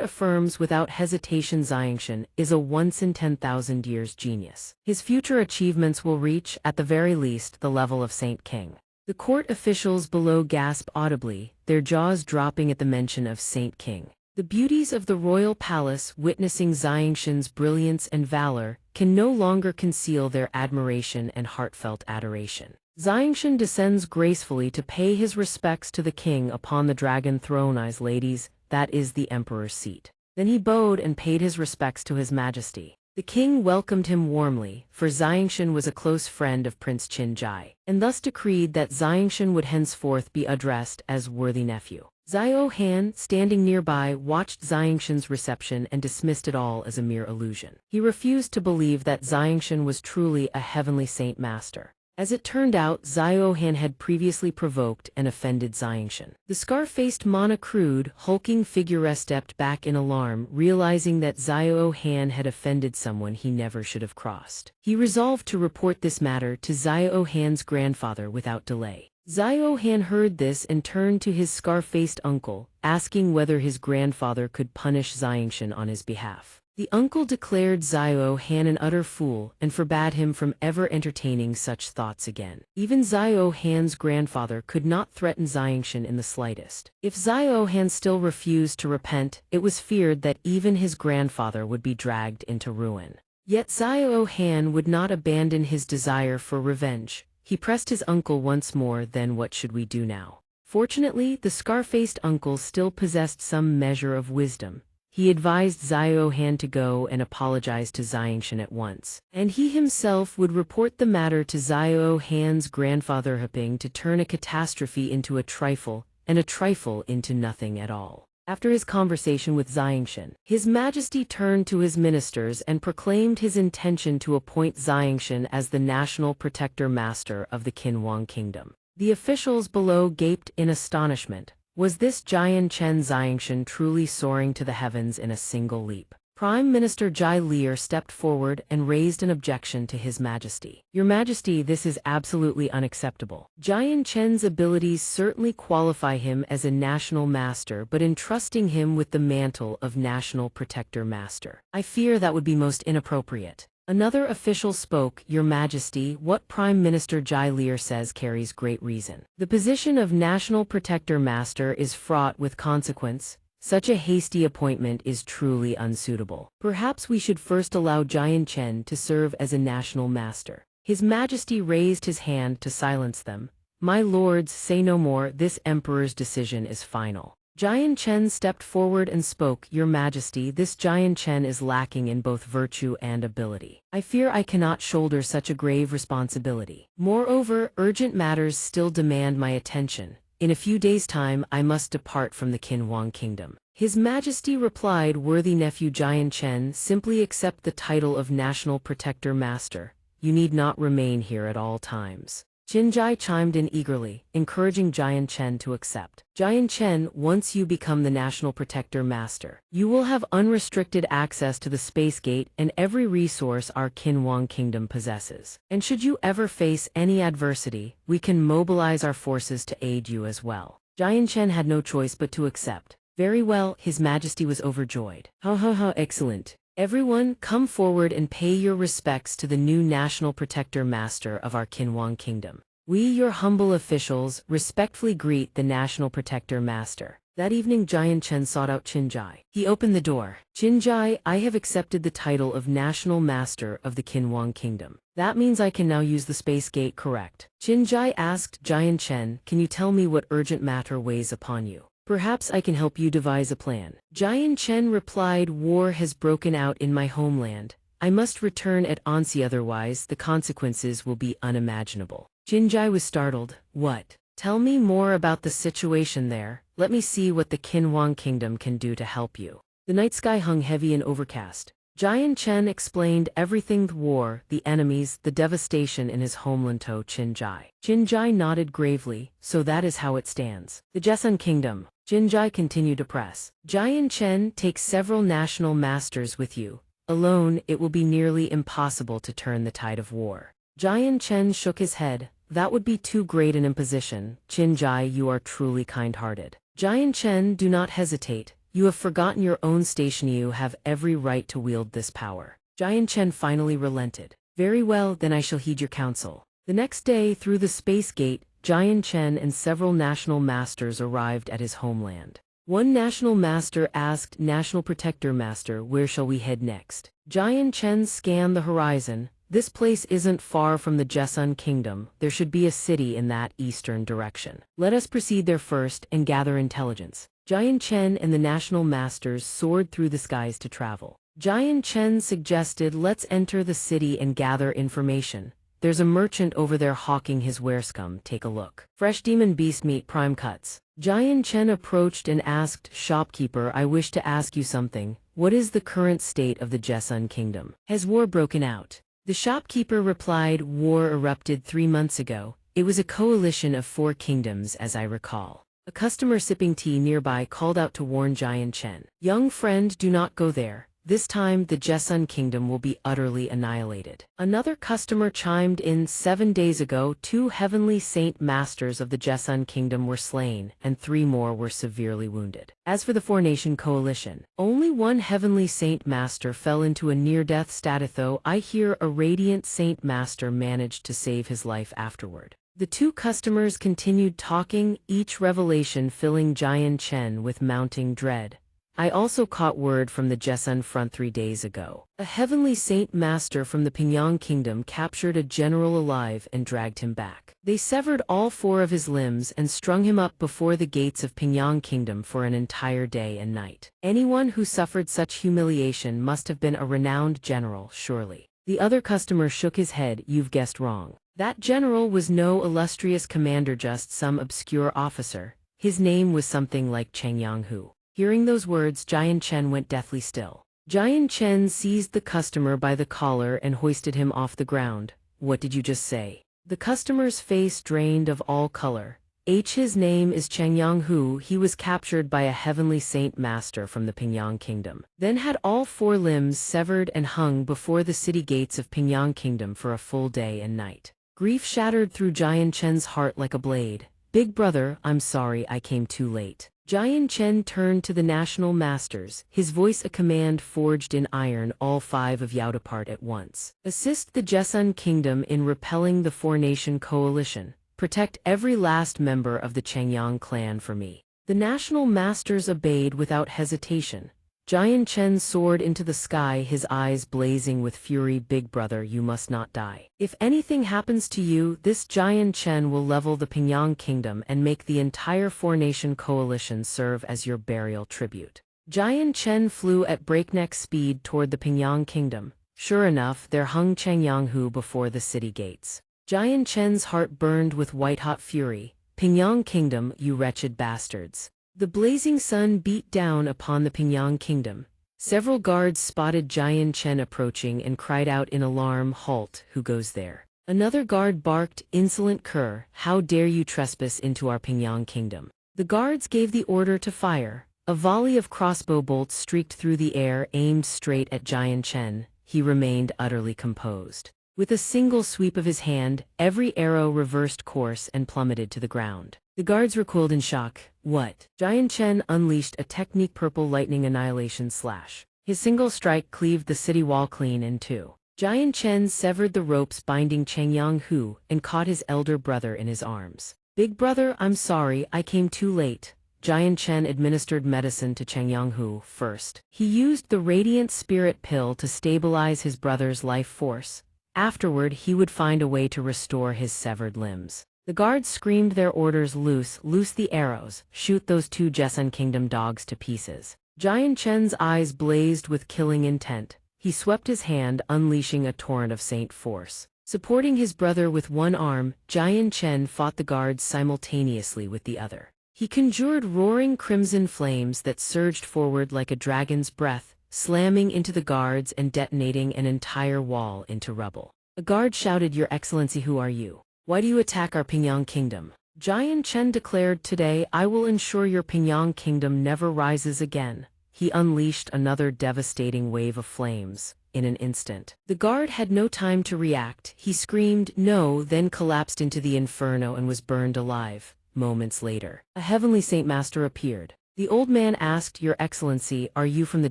Speaker 1: affirms without hesitation Xianxia is a once-in-10,000 years genius. His future achievements will reach, at the very least, the level of Saint King. The court officials below gasp audibly, their jaws dropping at the mention of Saint King. The beauties of the royal palace, witnessing Xianxia's brilliance and valor, can no longer conceal their admiration and heartfelt adoration. Xianxia descends gracefully to pay his respects to the king upon the dragon throne. Eyes, ladies, that is the emperor's seat. Then he bowed and paid his respects to his majesty. The king welcomed him warmly, for Xianxia was a close friend of Prince Qinjai, and thus decreed that Xianxia would henceforth be addressed as worthy nephew. Xiao Han, standing nearby, watched Xianxia's reception and dismissed it all as a mere illusion. He refused to believe that Xianxia was truly a heavenly saint master. As it turned out, Xiao Han had previously provoked and offended Xianxia. The scar-faced crude, hulking figure stepped back in alarm, realizing that Xiao Han had offended someone he never should have crossed. He resolved to report this matter to Xiao Han's grandfather without delay. Xiao Han heard this and turned to his scar-faced uncle, asking whether his grandfather could punish Xianxia on his behalf. The uncle declared Xiao Han an utter fool and forbade him from ever entertaining such thoughts again. Even Xiao Han's grandfather could not threaten Xianxia in the slightest. If Xiao Han still refused to repent, it was feared that even his grandfather would be dragged into ruin. Yet Xiao Han would not abandon his desire for revenge. He pressed his uncle once more. Then what should we do now? Fortunately, the scar-faced uncle still possessed some measure of wisdom. He advised Xiao Han to go and apologize to Xianxia at once, and he himself would report the matter to Xiao Han's grandfather, hoping to turn a catastrophe into a trifle, and a trifle into nothing at all. After his conversation with Xianxia, His Majesty turned to his ministers and proclaimed his intention to appoint Xianxia as the national protector master of the Qinhuang kingdom. The officials below gaped in astonishment. Was this giant Chen Xianxia truly soaring to the heavens in a single leap? Prime Minister Zhai Lier stepped forward and raised an objection to His Majesty. Your Majesty, this is absolutely unacceptable. Jian Chen's abilities certainly qualify him as a national master, but entrusting him with the mantle of national protector master, I fear that would be most inappropriate. Another official spoke. Your Majesty, what Prime Minister Zhai Lier says carries great reason. The position of National Protector Master is fraught with consequence. Such a hasty appointment is truly unsuitable. Perhaps we should first allow Jian Chen to serve as a national master. His Majesty raised his hand to silence them. My lords, say no more. This emperor's decision is final. Jian Chen stepped forward and spoke. Your Majesty, this Jian Chen is lacking in both virtue and ability. I fear I cannot shoulder such a grave responsibility. Moreover, urgent matters still demand my attention. In a few days' time, I must depart from the Qinhuang kingdom. His Majesty replied, worthy nephew Jian Chen, simply accept the title of National Protector Master. You need not remain here at all times. Qinjai chimed in eagerly, encouraging Jian Chen to accept. Jian Chen, once you become the National Protector Master, you will have unrestricted access to the Space Gate and every resource our Qinhuang Kingdom possesses. And should you ever face any adversity, we can mobilize our forces to aid you as well. Jian Chen had no choice but to accept. Very well, His Majesty was overjoyed. Excellent. Everyone, come forward and pay your respects to the new National Protector Master of our Qinhuang Kingdom. We, your humble officials, respectfully greet the National Protector Master. That evening Jian Chen sought out Qinjai. He opened the door. Qinjai, I have accepted the title of National Master of the Qinhuang Kingdom. That means I can now use the Space Gate, correct? Qinjai asked Jian Chen, can you tell me what urgent matter weighs upon you? Perhaps I can help you devise a plan. Jian Chen replied, war has broken out in my homeland. I must return at once, otherwise the consequences will be unimaginable. Qinjai was startled. What? Tell me more about the situation there. Let me see what the Qinhuang Kingdom can do to help you. The night sky hung heavy and overcast. Jian Chen explained everything: the war, the enemies, the devastation in his homeland Qinjai. Qinjai nodded gravely. So that is how it stands. The Jessun Kingdom. Qinjai continued to press. Jian Chen, take several national masters with you. Alone, it will be nearly impossible to turn the tide of war. Jian Chen shook his head. That would be too great an imposition. Qinjai, you are truly kind-hearted. Jian Chen, do not hesitate. You have forgotten your own station. You have every right to wield this power. Jian Chen finally relented. Very well, then I shall heed your counsel. The next day, through the space gate, Jian Chen and several national masters arrived at his homeland. One national master asked National Protector Master, where shall we head next? Jian Chen scanned the horizon. This place isn't far from the Jessun Kingdom. There should be a city in that eastern direction. Let us proceed there first and gather intelligence. Jian Chen and the national masters soared through the skies to travel. Jian Chen suggested, let's enter the city and gather information. There's a merchant over there hawking his warescom. Take a look. Fresh demon beast meat, prime cuts. Jian Chen approached and asked, shopkeeper, I wish to ask you something. What is the current state of the Jessun Kingdom? Has war broken out? The shopkeeper replied, war erupted 3 months ago. It was a coalition of 4 kingdoms, as I recall. A customer sipping tea nearby called out to warn Jian Chen. Young friend, do not go there. This time the Jessun Kingdom will be utterly annihilated. Another customer chimed in, 7 days ago 2 heavenly saint masters of the Jessun Kingdom were slain, and 3 more were severely wounded. As for the 4-nation coalition, only 1 heavenly saint master fell into a near-death state, though I hear a radiant saint master managed to save his life afterward. The 2 customers continued talking, each revelation filling Jian Chen with mounting dread. I also caught word from the Jessun front 3 days ago. A heavenly saint master from the Pingyang Kingdom captured a general alive and dragged him back. They severed all 4 of his limbs and strung him up before the gates of Pingyang Kingdom for an entire day and night. Anyone who suffered such humiliation must have been a renowned general, surely. The other customer shook his head. You've guessed wrong. That general was no illustrious commander, just some obscure officer. His name was something like Cheng Yanghu. Hearing those words, Jian Chen went deathly still. Jian Chen seized the customer by the collar and hoisted him off the ground. What did you just say? The customer's face drained of all color. His name is Cheng Yanghu. He was captured by a heavenly saint master from the Pingyang Kingdom. Then had all 4 limbs severed and hung before the city gates of Pingyang Kingdom for a full day and night. Grief shattered through Jian Chen's heart like a blade. Big brother, I'm sorry I came too late. Jian Chen turned to the national masters, his voice a command forged in iron. All 5 of you depart at once. Assist the Jessun Kingdom in repelling the 4-nation coalition. Protect every last member of the Chengyang clan for me. The national masters obeyed without hesitation. Jian Chen soared into the sky, his eyes blazing with fury. Big brother, you must not die. If anything happens to you, this Jian Chen will level the Pingyang Kingdom and make the entire 4-nation coalition serve as your burial tribute. Jian Chen flew at breakneck speed toward the Pingyang Kingdom. Sure enough, there hung Cheng Yanghu before the city gates. Jian Chen's heart burned with white-hot fury. Pingyang Kingdom, you wretched bastards. The blazing sun beat down upon the Pingyang Kingdom. Several guards spotted Jian Chen approaching and cried out in alarm, halt, who goes there? Another guard barked, insolent cur, how dare you trespass into our Pingyang Kingdom? The guards gave the order to fire. A volley of crossbow bolts streaked through the air, aimed straight at Jian Chen. He remained utterly composed. With a single sweep of his hand, every arrow reversed course and plummeted to the ground. The guards recoiled in shock. What? Jian Chen unleashed a technique, purple lightning annihilation slash. His single strike cleaved the city wall clean in 2. Jian Chen severed the ropes binding Cheng Yanghu and caught his elder brother in his arms. Big brother, I'm sorry, I came too late. Jian Chen administered medicine to Cheng Yanghu first. He used the radiant spirit pill to stabilize his brother's life force. Afterward, he would find a way to restore his severed limbs. The guards screamed their orders, loose the arrows, shoot those 2 Jessun Kingdom dogs to pieces. Jian Chen's eyes blazed with killing intent. He swept his hand, unleashing a torrent of saint force. Supporting his brother with one arm, Jian Chen fought the guards simultaneously with the other. He conjured roaring crimson flames that surged forward like a dragon's breath, slamming into the guards and detonating an entire wall into rubble. A guard shouted, "Your Excellency, who are you? Why do you attack our Pingyang kingdom?" Jian Chen declared, "Today I will ensure your Pingyang kingdom never rises again." He unleashed another devastating wave of flames. In an instant, the guard had no time to react. He screamed, "No," then collapsed into the inferno and was burned alive. Moments later, a heavenly saint master appeared. The old man asked, "Your Excellency, are you from the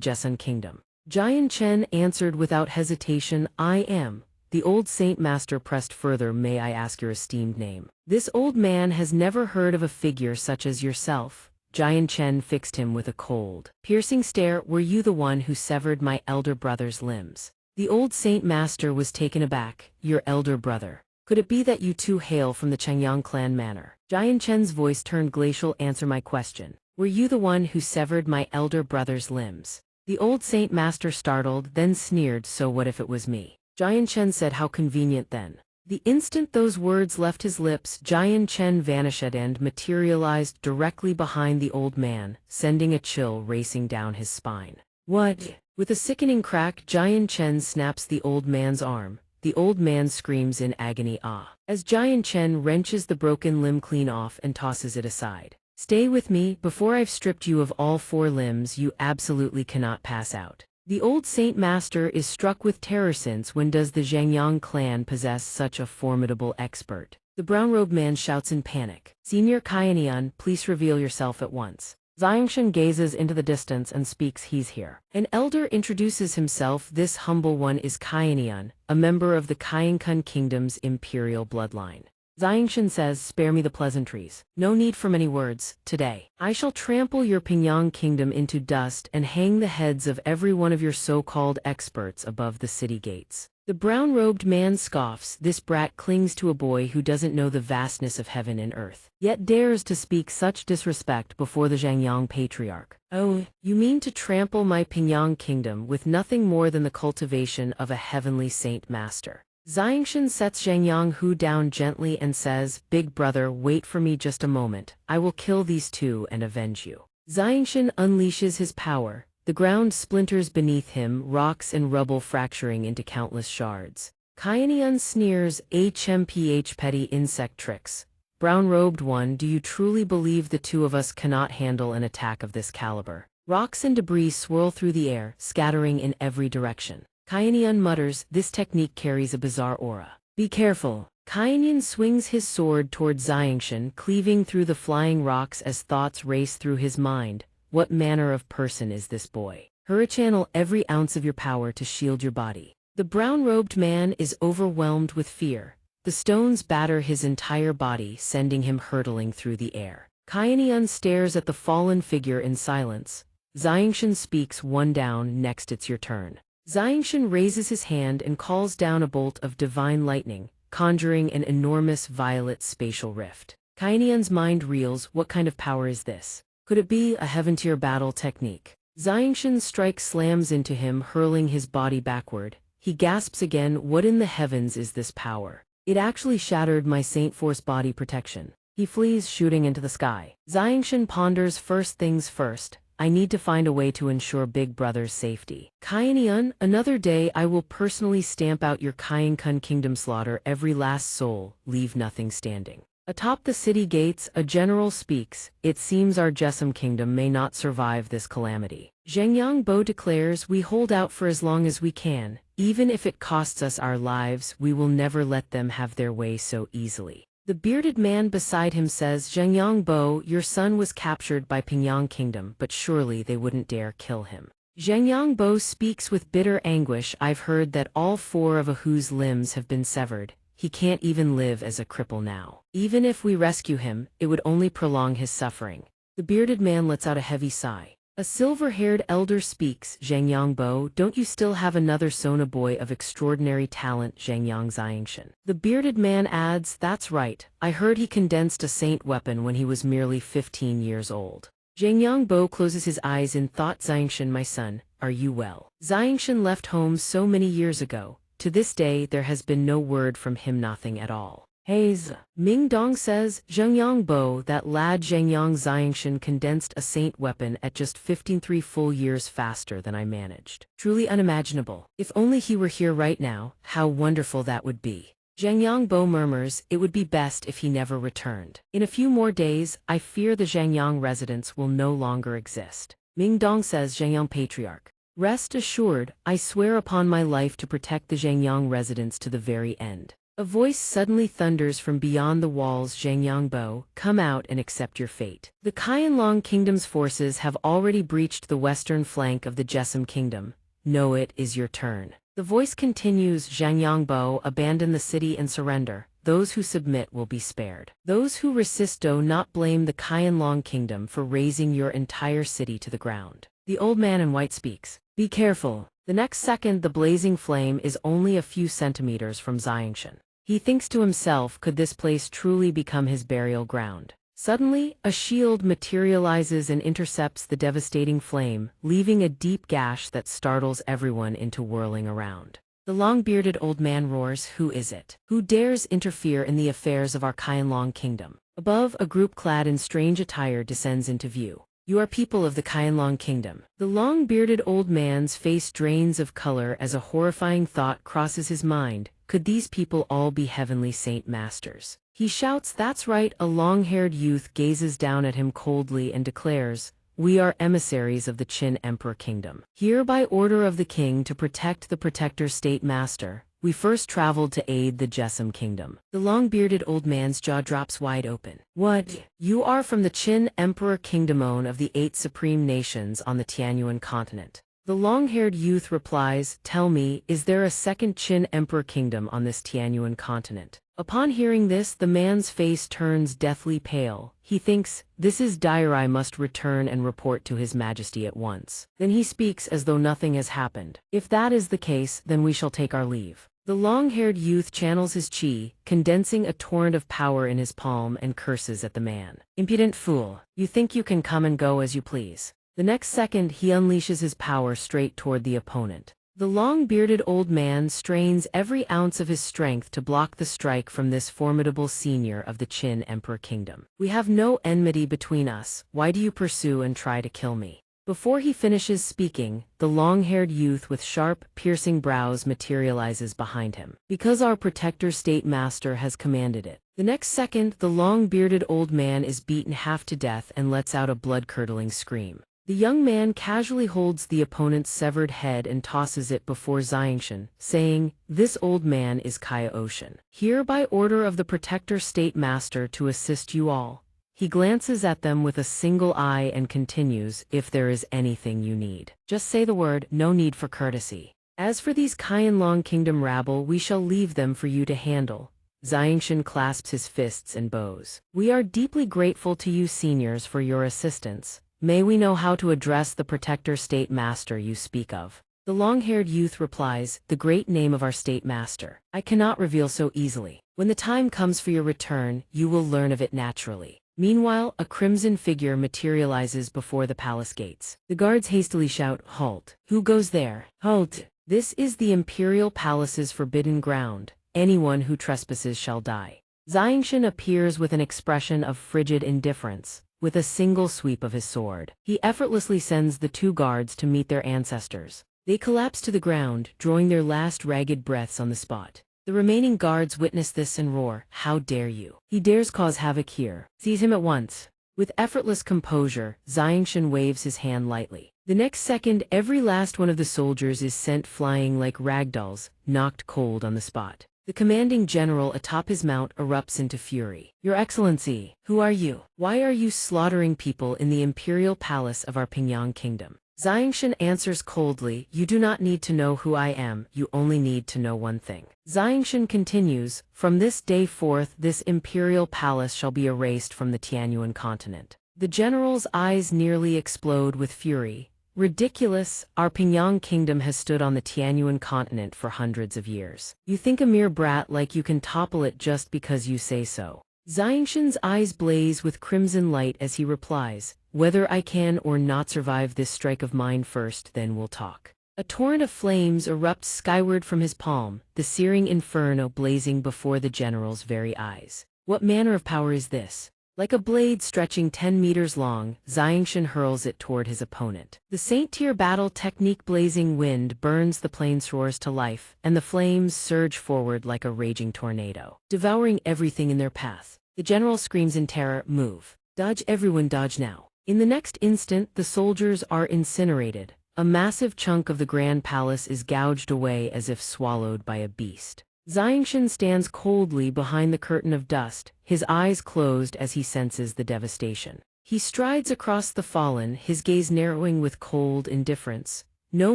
Speaker 1: Jessun kingdom?" Jian Chen answered without hesitation, "I am." The old saint master pressed further, "May I ask your esteemed name?" "This old man has never heard of a figure such as yourself." Jian Chen fixed him with a cold, piercing stare. "Were you the one who severed my elder brother's limbs?" The old saint master was taken aback. "Your elder brother? Could it be that you too hail from the Changyang clan manor?" Jian Chen's voice turned glacial. "Answer my question. Were you the one who severed my elder brother's limbs?" The old saint master startled, then sneered, "So what if it was me?" Jian Chen said, "How convenient then." The instant those words left his lips, Jian Chen vanished and materialized directly behind the old man, sending a chill racing down his spine. "What?" With a sickening crack, Jian Chen snaps the old man's arm. The old man screams in agony, "Ah!" as Jian Chen wrenches the broken limb clean off and tosses it aside. "Stay with me. Before I've stripped you of all 4 limbs, you absolutely cannot pass out." The old saint master is struck with terror. Since when does the Zhangyang clan possess such a formidable expert? The brown-robed man shouts in panic, "Senior Xianxia, please reveal yourself at once." Xianxia gazes into the distance and speaks, "He's here." An elder introduces himself. This humble one is Xianxia, a member of the Xianxia kingdom's imperial bloodline. Xianxia says, "Spare me the pleasantries. No need for many words. Today, I shall trample your Pingyang kingdom into dust and hang the heads of every one of your so-called experts above the city gates." The brown-robed man scoffs. This brat clings to a boy who doesn't know the vastness of heaven and earth, yet dares to speak such disrespect before the Zhangyang patriarch. "Oh, you mean to trample my Pingyang kingdom with nothing more than the cultivation of a heavenly saint master?" Xianxia sets Zhangyang Hu down gently and says, "Big brother, wait for me just a moment. I will kill these 2 and avenge you." Xianxia unleashes his power. The ground splinters beneath him, rocks and rubble fracturing into countless shards. Xianxia sneers, "HMPH petty insect tricks. Brown-robed one, do you truly believe the 2 of us cannot handle an attack of this caliber?" Rocks and debris swirl through the air, scattering in every direction. Xianxia mutters, "This technique carries a bizarre aura. Be careful." Xianxia swings his sword toward Xianxia, cleaving through the flying rocks as thoughts race through his mind. What manner of person is this boy? Channel every ounce of your power to shield your body. The brown-robed man is overwhelmed with fear. The stones batter his entire body, sending him hurtling through the air. Xianxia stares at the fallen figure in silence. Xianxia speaks, "One down, next it's your turn." Xianxia raises his hand and calls down a bolt of divine lightning, conjuring an enormous violet spatial rift. Xianxia's mind reels. What kind of power is this? Could it be a heaven-tier battle technique? Xianxia's strike slams into him, hurling his body backward. He gasps again, "What in the heavens is this power? It actually shattered my Saint Force body protection." He flees, shooting into the sky. Xianxia ponders, "First things first. I need to find a way to ensure Big Brother's safety." Xianxia, another day I will personally stamp out your Xianxia kingdom, slaughter every last soul, leave nothing standing. Atop the city gates, a general speaks, "It seems our Jessun kingdom may not survive this calamity." Zhengyang Bo declares, "We hold out for as long as we can. Even if it costs us our lives, we will never let them have their way so easily." The bearded man beside him says, "Zhengyang Bo, your son was captured by Pingyang kingdom, but surely they wouldn't dare kill him." Zhengyang Bo speaks with bitter anguish, "I've heard that all 4 of Ahu's limbs have been severed. He can't even live as a cripple now. Even if we rescue him, it would only prolong his suffering." The bearded man lets out a heavy sigh. A silver-haired elder speaks, "Zhengyang Bo, don't you still have another Sona boy of extraordinary talent?" Zhengyang Xianxia. The bearded man adds, "That's right. I heard he condensed a saint weapon when he was merely 15 years old." Zhengyang Bo closes his eyes in thought. "Xianxia, my son, are you well?" Xianxia left home so many years ago. To this day there has been no word from him, nothing at all. Haze. Ming Dong says, Zhengyang Bo, that lad Zhengyang Xianxia condensed a saint weapon at just 53 full years faster than I managed. Truly unimaginable. If only he were here right now, how wonderful that would be. Zhengyang Bo murmurs, it would be best if he never returned. In a few more days, I fear the Zhengyang residence will no longer exist. Ming Dong says, Zhengyang Patriarch. Rest assured, I swear upon my life to protect the Zhengyang residence to the very end. A voice suddenly thunders from beyond the walls. Zhengyang Bo, come out and accept your fate. The Qianlong Kingdom's forces have already breached the western flank of the Jesum Kingdom. Know it is your turn. The voice continues, Zhengyang Bo, abandon the city and surrender. Those who submit will be spared. Those who resist do not blame the Qianlong Kingdom for razing your entire city to the ground. The old man in white speaks. Be careful. The next second the blazing flame is only a few centimeters from Xianxia. He thinks to himself, could this place truly become his burial ground? Suddenly, a shield materializes and intercepts the devastating flame, leaving a deep gash that startles everyone into whirling around. The long-bearded old man roars, who is it? Who dares interfere in the affairs of our Qianlong Kingdom? Above, a group clad in strange attire descends into view. You are people of the Qianlong Kingdom. The long-bearded old man's face drains of color as a horrifying thought crosses his mind. Could these people all be heavenly saint masters? He shouts, that's right. A long-haired youth gazes down at him coldly and declares, we are emissaries of the Qin Emperor Kingdom. Here by order of the king to protect the protector state master, we first traveled to aid the Jesum Kingdom. The long-bearded old man's jaw drops wide open. What? You are from the Qin Emperor Kingdom, of the 8 supreme nations on the Tianyuan continent. The long-haired youth replies, tell me, is there a second Qin Emperor Kingdom on this Tianyuan continent? Upon hearing this, the man's face turns deathly pale. He thinks, this is dire, I must return and report to His Majesty at once. Then he speaks as though nothing has happened. If that is the case, then we shall take our leave. The long-haired youth channels his qi, condensing a torrent of power in his palm, and curses at the man. Impudent fool, you think you can come and go as you please. The next second he unleashes his power straight toward the opponent. The long-bearded old man strains every ounce of his strength to block the strike from this formidable senior of the Qin Emperor Kingdom. We have no enmity between us, why do you pursue and try to kill me? Before he finishes speaking, the long-haired youth with sharp, piercing brows materializes behind him. Because our protector state master has commanded it. The next second, the long-bearded old man is beaten half to death and lets out a blood-curdling scream. The young man casually holds the opponent's severed head and tosses it before Xianxia, saying, this old man is Kaya Ocean. Here by order of the protector state master to assist you all. He glances at them with a single eye and continues, if there is anything you need, just say the word, no need for courtesy. As for these Qianlong Kingdom rabble, we shall leave them for you to handle. Xianxia clasps his fists and bows. We are deeply grateful to you seniors for your assistance. May we know how to address the protector state master you speak of? The long-haired youth replies, the great name of our state master. I cannot reveal so easily. When the time comes for your return, you will learn of it naturally. Meanwhile, a crimson figure materializes before the palace gates. The guards hastily shout, halt. Who goes there? Halt. This is the imperial palace's forbidden ground. Anyone who trespasses shall die. Xianxia appears with an expression of frigid indifference. With a single sweep of his sword, he effortlessly sends the 2 guards to meet their ancestors. They collapse to the ground, drawing their last ragged breaths on the spot. The remaining guards witness this and roar, how dare you? He dares cause havoc here. Seize him at once. With effortless composure, Xianxia waves his hand lightly. The next second, every last one of the soldiers is sent flying like ragdolls, knocked cold on the spot. The commanding general atop his mount erupts into fury. Your Excellency, who are you? Why are you slaughtering people in the imperial palace of our Pingyang Kingdom? Xianxia answers coldly, you do not need to know who I am, you only need to know one thing. Xianxia continues, from this day forth this imperial palace shall be erased from the Tianyuan continent. The general's eyes nearly explode with fury. Ridiculous, our Pingyang Kingdom has stood on the Tianyuan continent for hundreds of years. You think a mere brat like you can topple it just because you say so. Xianxia's eyes blaze with crimson light as he replies, whether I can or not survive this strike of mine first, then we'll talk. A torrent of flames erupts skyward from his palm, the searing inferno blazing before the general's very eyes. What manner of power is this? Like a blade stretching 10 meters long, xianxia hurls it toward his opponent. The Saint-tier battle technique blazing wind burns the flamethrowers to life, and the flames surge forward like a raging tornado, devouring everything in their path. The general screams in terror, "Move! Dodge, everyone dodge now!" In the next instant, the soldiers are incinerated. A massive chunk of the grand palace is gouged away as if swallowed by a beast. Xianxia stands coldly behind the curtain of dust, his eyes closed as he senses the devastation. He strides across the fallen, his gaze narrowing with cold indifference. "No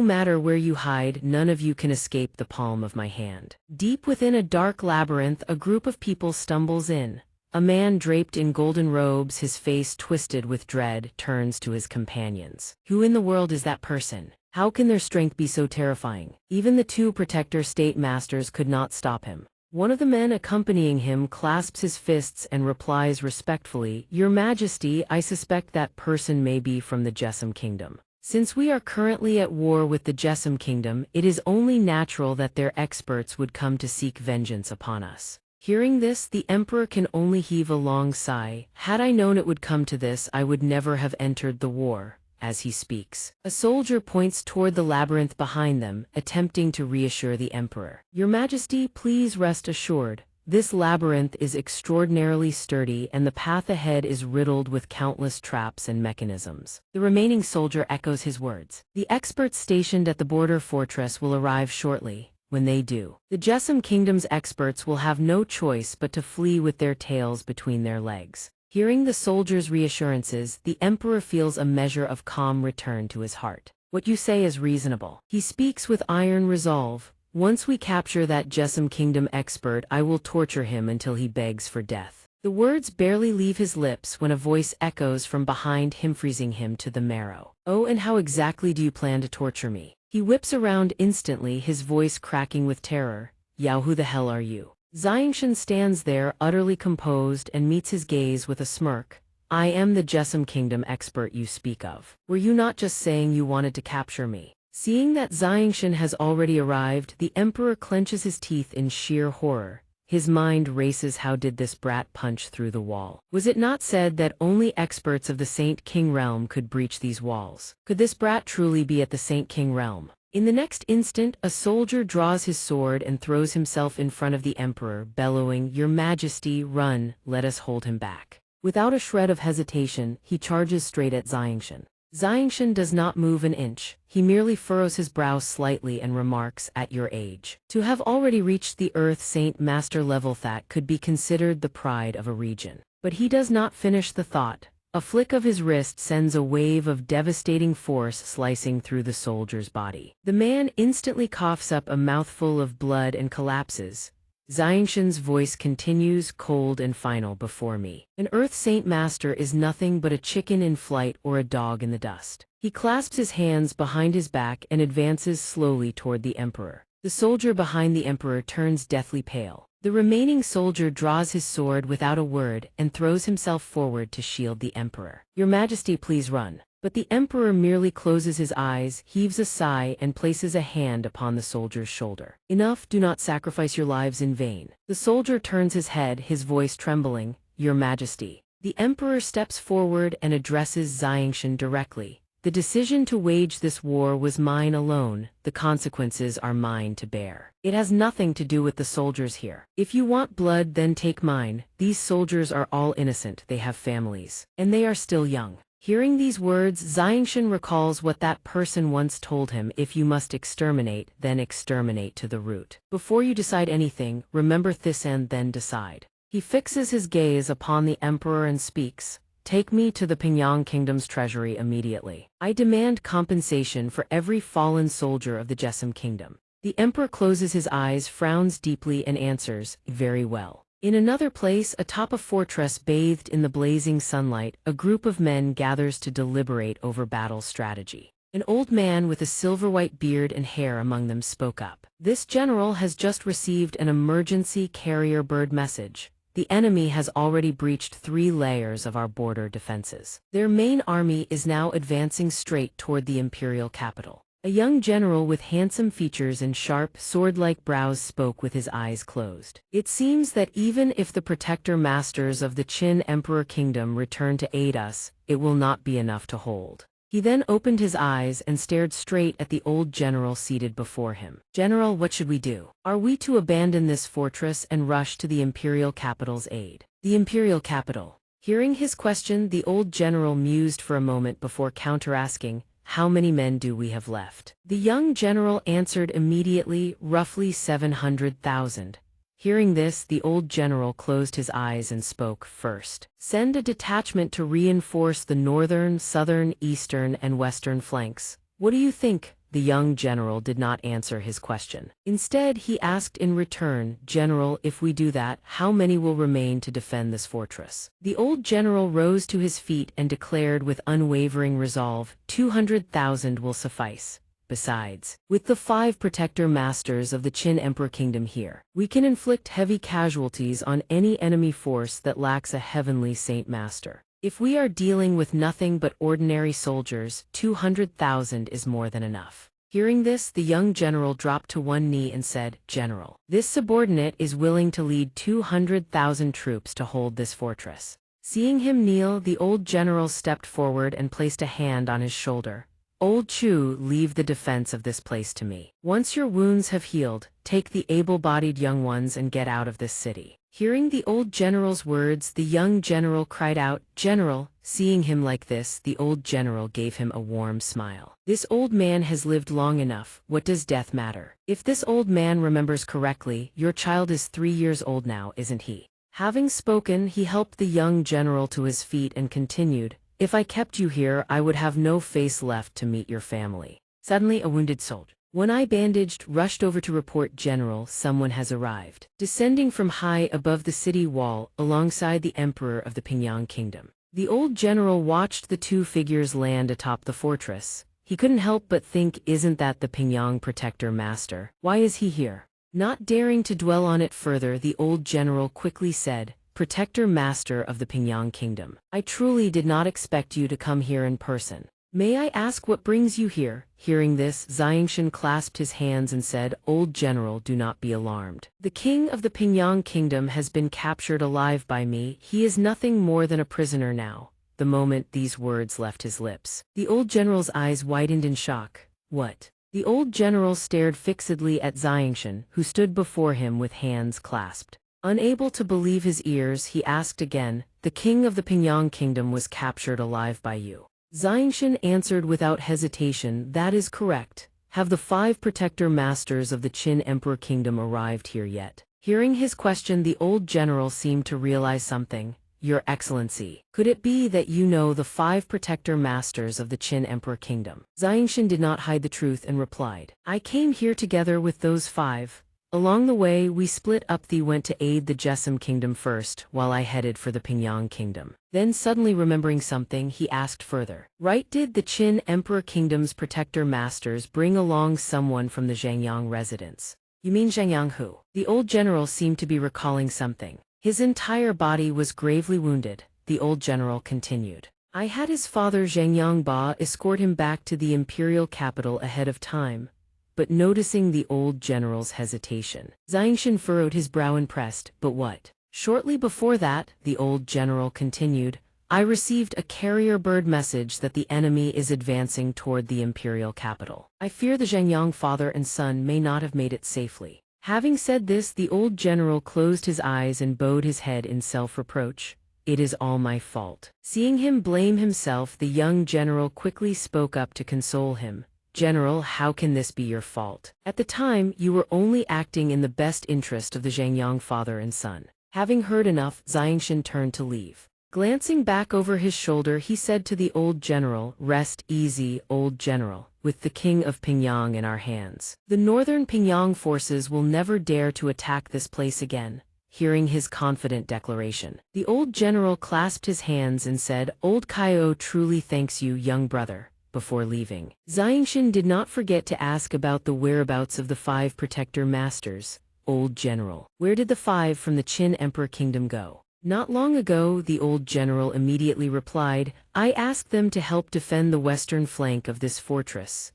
Speaker 1: matter where you hide, none of you can escape the palm of my hand." Deep within a dark labyrinth, a group of people stumbles in. A man draped in golden robes, his face twisted with dread, turns to his companions. "Who in the world is that person? How can their strength be so terrifying?" Even the two protector state masters could not stop him. One of the men accompanying him clasps his fists and replies respectfully, "Your Majesty, I suspect that person may be from the Jesum Kingdom. Since we are currently at war with the Jesum Kingdom, it is only natural that their experts would come to seek vengeance upon us." Hearing this, the emperor can only heave a long sigh. "Had I known it would come to this, I would never have entered the war." As he speaks, a soldier points toward the labyrinth behind them, attempting to reassure the emperor. "Your Majesty, please rest assured. This labyrinth is extraordinarily sturdy and the path ahead is riddled with countless traps and mechanisms." The remaining soldier echoes his words. "The experts stationed at the border fortress will arrive shortly. When they do, the Jesum Kingdom's experts will have no choice but to flee with their tails between their legs." Hearing the soldier's reassurances, the emperor feels a measure of calm return to his heart. "What you say is reasonable." He speaks with iron resolve. "Once we capture that Jesum Kingdom expert, I will torture him until he begs for death." The words barely leave his lips when a voice echoes from behind him, freezing him to the marrow. "Oh, and how exactly do you plan to torture me?" He whips around instantly, his voice cracking with terror. "Yao, who the hell are you?" Xianxia stands there, utterly composed, and meets his gaze with a smirk. "I am the Jesum Kingdom expert you speak of. Were you not just saying you wanted to capture me?" Seeing that Xianxia has already arrived, the emperor clenches his teeth in sheer horror. His mind races. How did this brat punch through the wall? Was it not said that only experts of the Saint King realm could breach these walls? Could this brat truly be at the Saint King realm? In the next instant, a soldier draws his sword and throws himself in front of the emperor, bellowing, "Your Majesty, run, let us hold him back." Without a shred of hesitation, he charges straight at Xianxia. Xianxia does not move an inch. He merely furrows his brow slightly and remarks, "At your age, to have already reached the Earth Saint Master level, that could be considered the pride of a region." But he does not finish the thought. A flick of his wrist sends a wave of devastating force slicing through the soldier's body. The man instantly coughs up a mouthful of blood and collapses. Xianxia's voice continues, cold and final, "Before me, an Earth Saint Master is nothing but a chicken in flight or a dog in the dust." He clasps his hands behind his back and advances slowly toward the emperor. The soldier behind the emperor turns deathly pale. The remaining soldier draws his sword without a word and throws himself forward to shield the emperor. "Your Majesty, please run." But the emperor merely closes his eyes, heaves a sigh, and places a hand upon the soldier's shoulder. "Enough, do not sacrifice your lives in vain." The soldier turns his head, his voice trembling, "Your Majesty." The emperor steps forward and addresses Xianxia directly. "The decision to wage this war was mine alone. The consequences are mine to bear. It has nothing to do with the soldiers here. If you want blood, then take mine. These soldiers are all innocent, they have families, and they are still young." Hearing these words, Xianxia recalls what that person once told him: "If you must exterminate, then exterminate to the root. Before you decide anything, remember this and then decide." He fixes his gaze upon the emperor and speaks, "Take me to the Pingyang Kingdom's treasury immediately. I demand compensation for every fallen soldier of the Jesum Kingdom." The emperor closes his eyes, frowns deeply, and answers, "Very well." In another place, atop a fortress bathed in the blazing sunlight, a group of men gathers to deliberate over battle strategy. An old man with a silver-white beard and hair among them spoke up. "This general has just received an emergency carrier bird message. The enemy has already breached 3 layers of our border defenses. Their main army is now advancing straight toward the imperial capital. A young general with handsome features and sharp, sword-like brows spoke with his eyes closed. It seems that even if the protector masters of the Qin Emperor Kingdom return to aid us, it will not be enough to hold. He then opened his eyes and stared straight at the old general seated before him. General, what should we do? Are we to abandon this fortress and rush to the imperial capital's aid? The imperial capital. Hearing his question, the old general mused for a moment before counter-asking, "How many men do we have left?" The young general answered immediately, "Roughly 700,000. Hearing this, the old general closed his eyes and spoke. "First, send a detachment to reinforce the northern, southern, eastern, and western flanks. What do you think?" The young general did not answer his question. Instead, he asked in return, "General, if we do that, how many will remain to defend this fortress?" The old general rose to his feet and declared with unwavering resolve, 200,000 will suffice. Besides, with the 5 protector masters of the Qin Emperor Kingdom here, we can inflict heavy casualties on any enemy force that lacks a heavenly saint master. If we are dealing with nothing but ordinary soldiers, 200,000 is more than enough. Hearing this, the young general dropped to one knee and said, "General, this subordinate is willing to lead 200,000 troops to hold this fortress." Seeing him kneel, the old general stepped forward and placed a hand on his shoulder. "Old Chu, leave the defense of this place to me. Once your wounds have healed, take the able-bodied young ones and get out of this city." Hearing the old general's words, the young general cried out, "General!" Seeing him like this, the old general gave him a warm smile. "This old man has lived long enough. What does death matter? If this old man remembers correctly, your child is 3 years old now, isn't he?" Having spoken, he helped the young general to his feet and continued, "If I kept you here, I would have no face left to meet your family." Suddenly, a wounded soldier, one eye bandaged, rushed over to report, "General, someone has arrived." Descending from high above the city wall, alongside the emperor of the Pingyang Kingdom. The old general watched the 2 figures land atop the fortress. He couldn't help but think, isn't that the Pingyang protector master? Why is he here? Not daring to dwell on it further, the old general quickly said, "Protector master of the Pingyang Kingdom, I truly did not expect you to come here in person. May I ask what brings you here?" Hearing this, xianxia clasped his hands and said, "Old general, do not be alarmed. The king of the Pingyang Kingdom has been captured alive by me. He is nothing more than a prisoner now." The moment these words left his lips, the old general's eyes widened in shock. "What?" The old general stared fixedly at xianxia, who stood before him with hands clasped. Unable to believe his ears, he asked again, "The king of the Pingyang Kingdom was captured alive by you?" Xianxia answered without hesitation, "That is correct. Have the 5 protector masters of the Qin Emperor Kingdom arrived here yet?" Hearing his question, the old general seemed to realize something. "Your Excellency, could it be that you know the 5 protector masters of the Qin Emperor Kingdom?" Xianxia did not hide the truth and replied, "I came here together with those 5. Along the way, we split up. They went to aid the Jesum Kingdom first, while I headed for the Pingyang Kingdom." Then suddenly remembering something, he asked further, "Right, did the Qin Emperor Kingdom's protector masters bring along someone from the Zhangyang residence?" "You mean Zhangyang who?" The old general seemed to be recalling something. His entire body was gravely wounded. The old general continued, "I had his father Zhangyang Ba escort him back to the imperial capital ahead of time." But noticing the old general's hesitation, xianxia furrowed his brow impressed. "But what?" Shortly before that, the old general continued, "I received a carrier bird message that the enemy is advancing toward the imperial capital. I fear the Zhangyang father and son may not have made it safely." Having said this, the old general closed his eyes and bowed his head in self-reproach. "It is all my fault." Seeing him blame himself, the young general quickly spoke up to console him. "General, how can this be your fault? At the time, you were only acting in the best interest of the Zhangyang father and son." Having heard enough, xianxia turned to leave. Glancing back over his shoulder, he said to the old general, "Rest easy, old general. With the king of Pingyang in our hands, the northern Pingyang forces will never dare to attack this place again." Hearing his confident declaration, the old general clasped his hands and said, "Old Kaio truly thanks you, young brother." Before leaving, xianxia did not forget to ask about the whereabouts of the 5 protector masters. "Old general, where did the 5 from the Qin Emperor Kingdom go?" "Not long ago," the old general immediately replied, "I asked them to help defend the western flank of this fortress."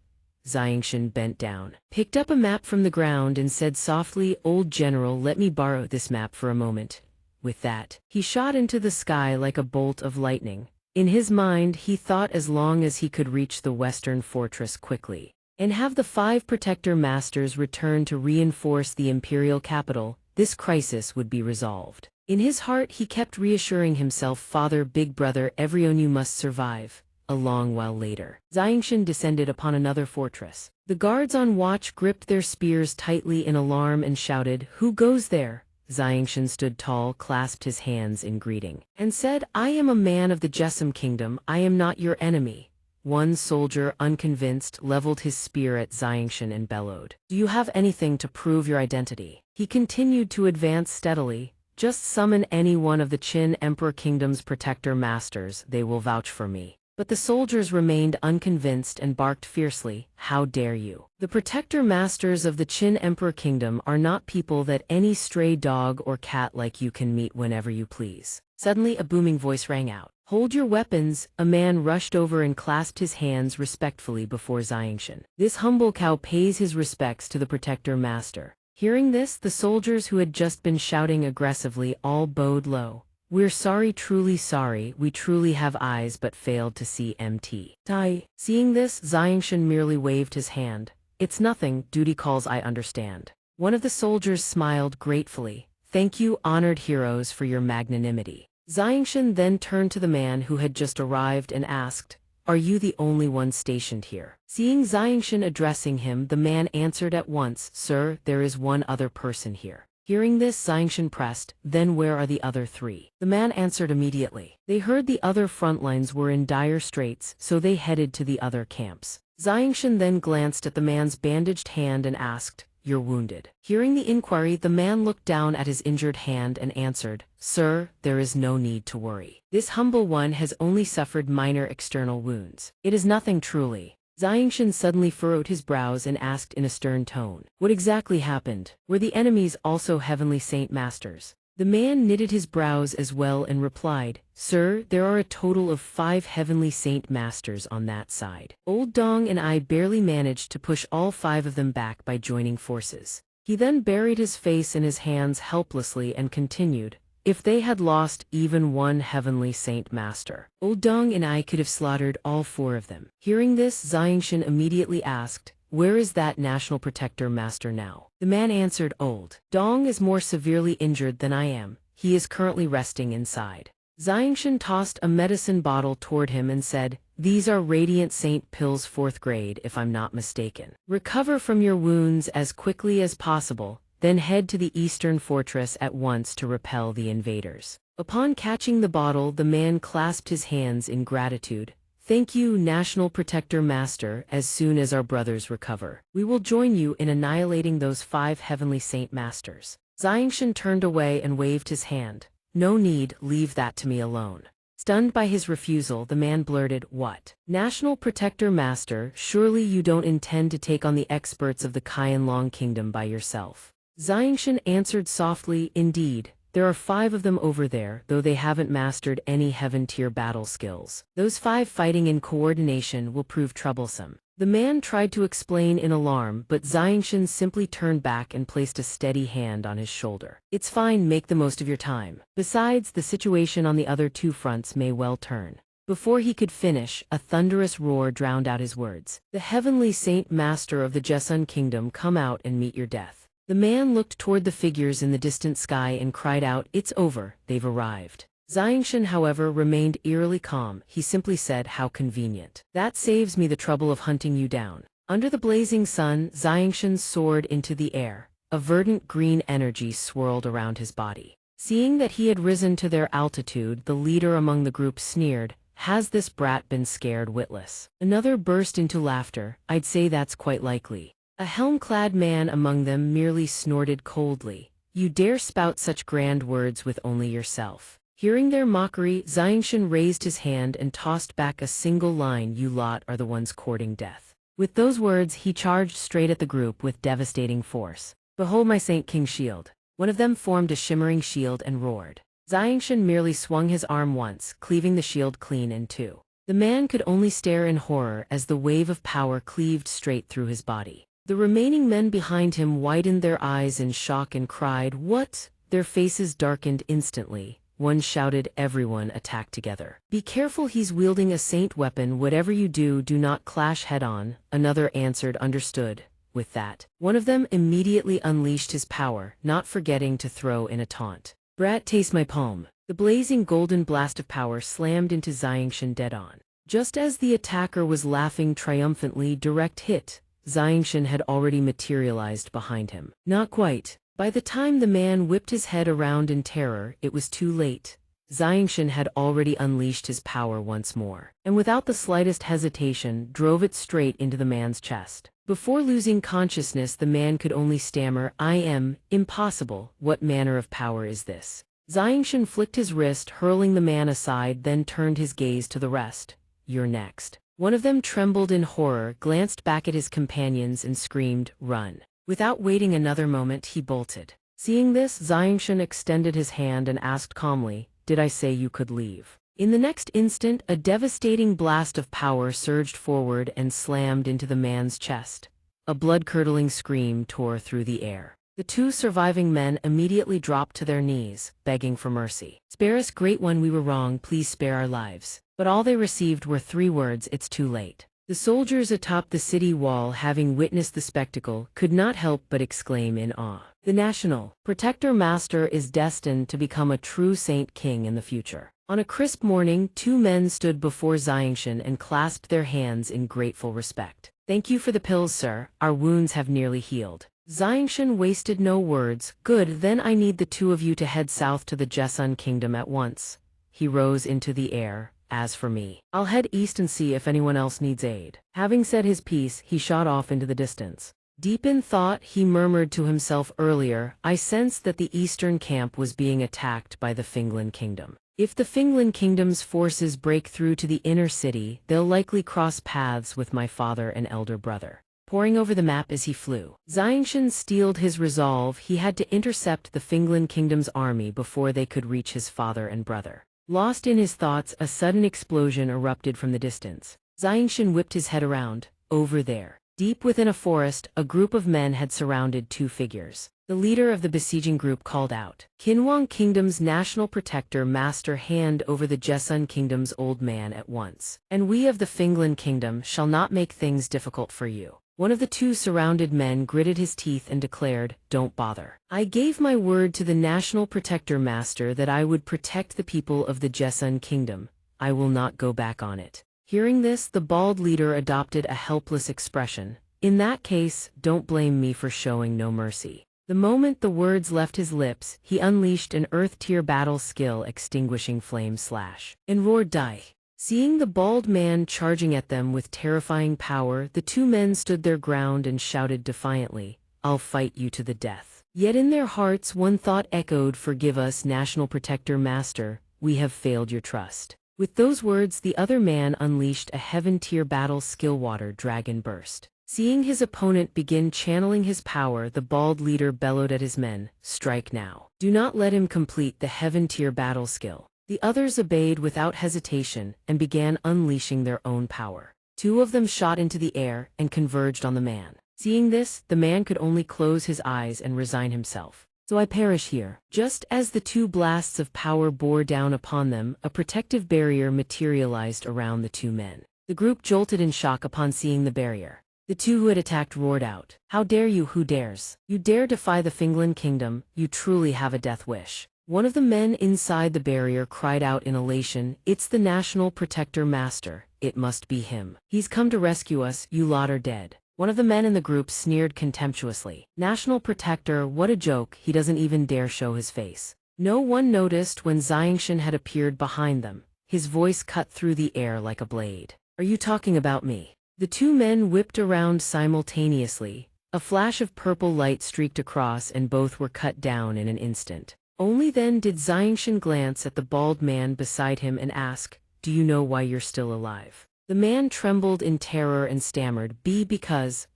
Speaker 1: Xianxia bent down, picked up a map from the ground and said softly, "Old General, let me borrow this map for a moment." With that, he shot into the sky like a bolt of lightning. In his mind, he thought as long as he could reach the western fortress quickly and have the 5 protector masters return to reinforce the imperial capital, this crisis would be resolved. In his heart, he kept reassuring himself, "Father, big brother, everyone must survive." A long while later, Xianxia descended upon another fortress. The guards on watch gripped their spears tightly in alarm and shouted, "Who goes there?" Xianxia stood tall, clasped his hands in greeting, and said, "I am a man of the Jesum kingdom, I am not your enemy." One soldier, unconvinced, leveled his spear at Xianxia and bellowed, "Do you have anything to prove your identity?" He continued to advance steadily. "Just summon any one of the Qin Emperor Kingdom's protector masters, they will vouch for me." But the soldiers remained unconvinced and barked fiercely, "How dare you? The protector masters of the Qin Emperor Kingdom are not people that any stray dog or cat like you can meet whenever you please." Suddenly a booming voice rang out, "Hold your weapons!" A man rushed over and clasped his hands respectfully before Xianxia. This humble cow pays his respects to the protector master. Hearing this, the soldiers who had just been shouting aggressively all bowed low. "We're sorry, truly sorry, we truly have eyes but failed to see MT. Tai." Seeing this, Xianxia merely waved his hand. "It's nothing, duty calls, I understand." One of the soldiers smiled gratefully. "Thank you, honored heroes, for your magnanimity." Xianxia then turned to the man who had just arrived and asked, "Are you the only one stationed here?" Seeing Xianxia addressing him, the man answered at once, "Sir, there is one other person here." Hearing this, Xianxia pressed, "Then where are the other 3? The man answered immediately. They heard the other front lines were in dire straits, so they headed to the other camps. Xianxia then glanced at the man's bandaged hand and asked, "You're wounded?" Hearing the inquiry, the man looked down at his injured hand and answered, "Sir, there is no need to worry. This humble one has only suffered minor external wounds. It is nothing truly." Xianxia suddenly furrowed his brows and asked in a stern tone, "What exactly happened? Were the enemies also heavenly saint masters?" The man knitted his brows as well and replied, "Sir, there are a total of 5 heavenly saint masters on that side. Old Dong and I barely managed to push all 5 of them back by joining forces." He then buried his face in his hands helplessly and continued, "If they had lost even one heavenly saint master, Old Dong and I could have slaughtered all 4 of them." Hearing this, Xianxia immediately asked, "Where is that national protector master now?" The man answered, "Old Dong is more severely injured than I am. He is currently resting inside." Xianxia tossed a medicine bottle toward him and said, "These are Radiant Saint pills 4th grade if I'm not mistaken. Recover from your wounds as quickly as possible, then head to the eastern fortress at once to repel the invaders." Upon catching the bottle, the man clasped his hands in gratitude. "Thank you, National Protector Master. As soon as our brothers recover, we will join you in annihilating those 5 heavenly saint masters." Xianxia turned away and waved his hand. "No need, leave that to me alone." Stunned by his refusal, the man blurted, "What? National Protector Master, surely you don't intend to take on the experts of the Qianlong Kingdom by yourself?" Xianxia answered softly, "Indeed, there are 5 of them over there, though they haven't mastered any heaven-tier battle skills. Those 5 fighting in coordination will prove troublesome." The man tried to explain in alarm, but Xianxia simply turned back and placed a steady hand on his shoulder. "It's fine, make the most of your time. Besides, the situation on the other 2 fronts may well turn." Before he could finish, a thunderous roar drowned out his words. "The heavenly saint master of the Jessun Kingdom, come out and meet your death." The man looked toward the figures in the distant sky and cried out, "It's over, they've arrived." Xianxia, however, remained eerily calm. He simply said, "How convenient. That saves me the trouble of hunting you down." Under the blazing sun, Xianxia soared into the air. A verdant green energy swirled around his body. Seeing that he had risen to their altitude, the leader among the group sneered, "Has this brat been scared witless?" Another burst into laughter. "I'd say that's quite likely." A helm-clad man among them merely snorted coldly, "You dare spout such grand words with only yourself." Hearing their mockery, Xianxia raised his hand and tossed back a single line, "You lot are the ones courting death." With those words, he charged straight at the group with devastating force. "Behold my Saint King shield." One of them formed a shimmering shield and roared. Xianxia merely swung his arm once, cleaving the shield clean in 2. The man could only stare in horror as the wave of power cleaved straight through his body. The remaining men behind him widened their eyes in shock and cried, "What?" Their faces darkened instantly. One shouted, "Everyone attack together. Be careful, he's wielding a saint weapon. Whatever you do, do not clash head-on." Another answered, "Understood." With that, one of them immediately unleashed his power, not forgetting to throw in a taunt. "Brat, taste my palm." The blazing golden blast of power slammed into xianxia dead-on. Just as the attacker was laughing triumphantly, direct hit, xianxia had already materialized behind him. Not quite. By the time the man whipped his head around in terror, it was too late. Xianxia had already unleashed his power once more, and without the slightest hesitation, drove it straight into the man's chest. Before losing consciousness, the man could only stammer, "I am impossible. What manner of power is this?" Xianxia flicked his wrist, hurling the man aside, then turned his gaze to the rest. "You're next." One of them trembled in horror, glanced back at his companions, and screamed, "Run." Without waiting another moment, he bolted. Seeing this, xianxia extended his hand and asked calmly, "Did I say you could leave?" In the next instant, a devastating blast of power surged forward and slammed into the man's chest. A blood-curdling scream tore through the air. The two surviving men immediately dropped to their knees, begging for mercy. "Spare us, Great One, we were wrong, please spare our lives." But all they received were 3 words, "It's too late." The soldiers atop the city wall, having witnessed the spectacle, could not help but exclaim in awe. The National Protector Master is destined to become a true saint king in the future. On a crisp morning, 2 men stood before xianxia and clasped their hands in grateful respect. "Thank you for the pills, sir. Our wounds have nearly healed." Xianxia wasted no words. "Good, then I need the 2 of you to head south to the Jessun Kingdom at once." He rose into the air. "As for me, I'll head east and see if anyone else needs aid." Having said his piece, he shot off into the distance. Deep in thought, he murmured to himself, "Earlier, I sensed that the eastern camp was being attacked by the Finland Kingdom. If the Finland Kingdom's forces break through to the inner city, they'll likely cross paths with my father and elder brother." Poring over the map as he flew, xianxia steeled his resolve. He had to intercept the Finland Kingdom's army before they could reach his father and brother. Lost in his thoughts, a sudden explosion erupted from the distance. Xianxia whipped his head around. Over there, deep within a forest, a group of men had surrounded 2 figures. The leader of the besieging group called out, "Kinwang Kingdom's National Protector Master, hand over the Jessun Kingdom's old man at once. And we of the Finland Kingdom shall not make things difficult for you." One of the 2 surrounded men gritted his teeth and declared, "Don't bother. I gave my word to the National Protector Master that I would protect the people of the Jessun Kingdom. I will not go back on it." Hearing this, the bald leader adopted a helpless expression. "In that case, don't blame me for showing no mercy." The moment the words left his lips, he unleashed an earth-tier battle skill, extinguishing flame slash, and roared, "Die." Seeing the bald man charging at them with terrifying power, the 2 men stood their ground and shouted defiantly, "I'll fight you to the death." Yet in their hearts one thought echoed, "Forgive us, National Protector Master, we have failed your trust." With those words, the other man unleashed a heaven-tier battle skill, Water Dragon Burst. Seeing his opponent begin channeling his power, the bald leader bellowed at his men, "Strike now. Do not let him complete the heaven-tier battle skill." The others obeyed without hesitation and began unleashing their own power. 2 of them shot into the air and converged on the man. Seeing this, the man could only close his eyes and resign himself. "So I perish here." Just as the 2 blasts of power bore down upon them, a protective barrier materialized around the 2 men. The group jolted in shock upon seeing the barrier. The 2 who had attacked roared out, "How dare you? Who dares? You dare defy the Finland Kingdom? You truly have a death wish." One of the men inside the barrier cried out in elation, "It's the National Protector Master. It must be him. He's come to rescue us. You lot are dead." One of the men in the group sneered contemptuously, "National Protector, what a joke. He doesn't even dare show his face." No one noticed when xianxia had appeared behind them. His voice cut through the air like a blade. "Are you talking about me?" The 2 men whipped around simultaneously. A flash of purple light streaked across and both were cut down in an instant. Only then did xianxia glance at the bald man beside him and ask, "Do you know why you're still alive?" The man trembled in terror and stammered, because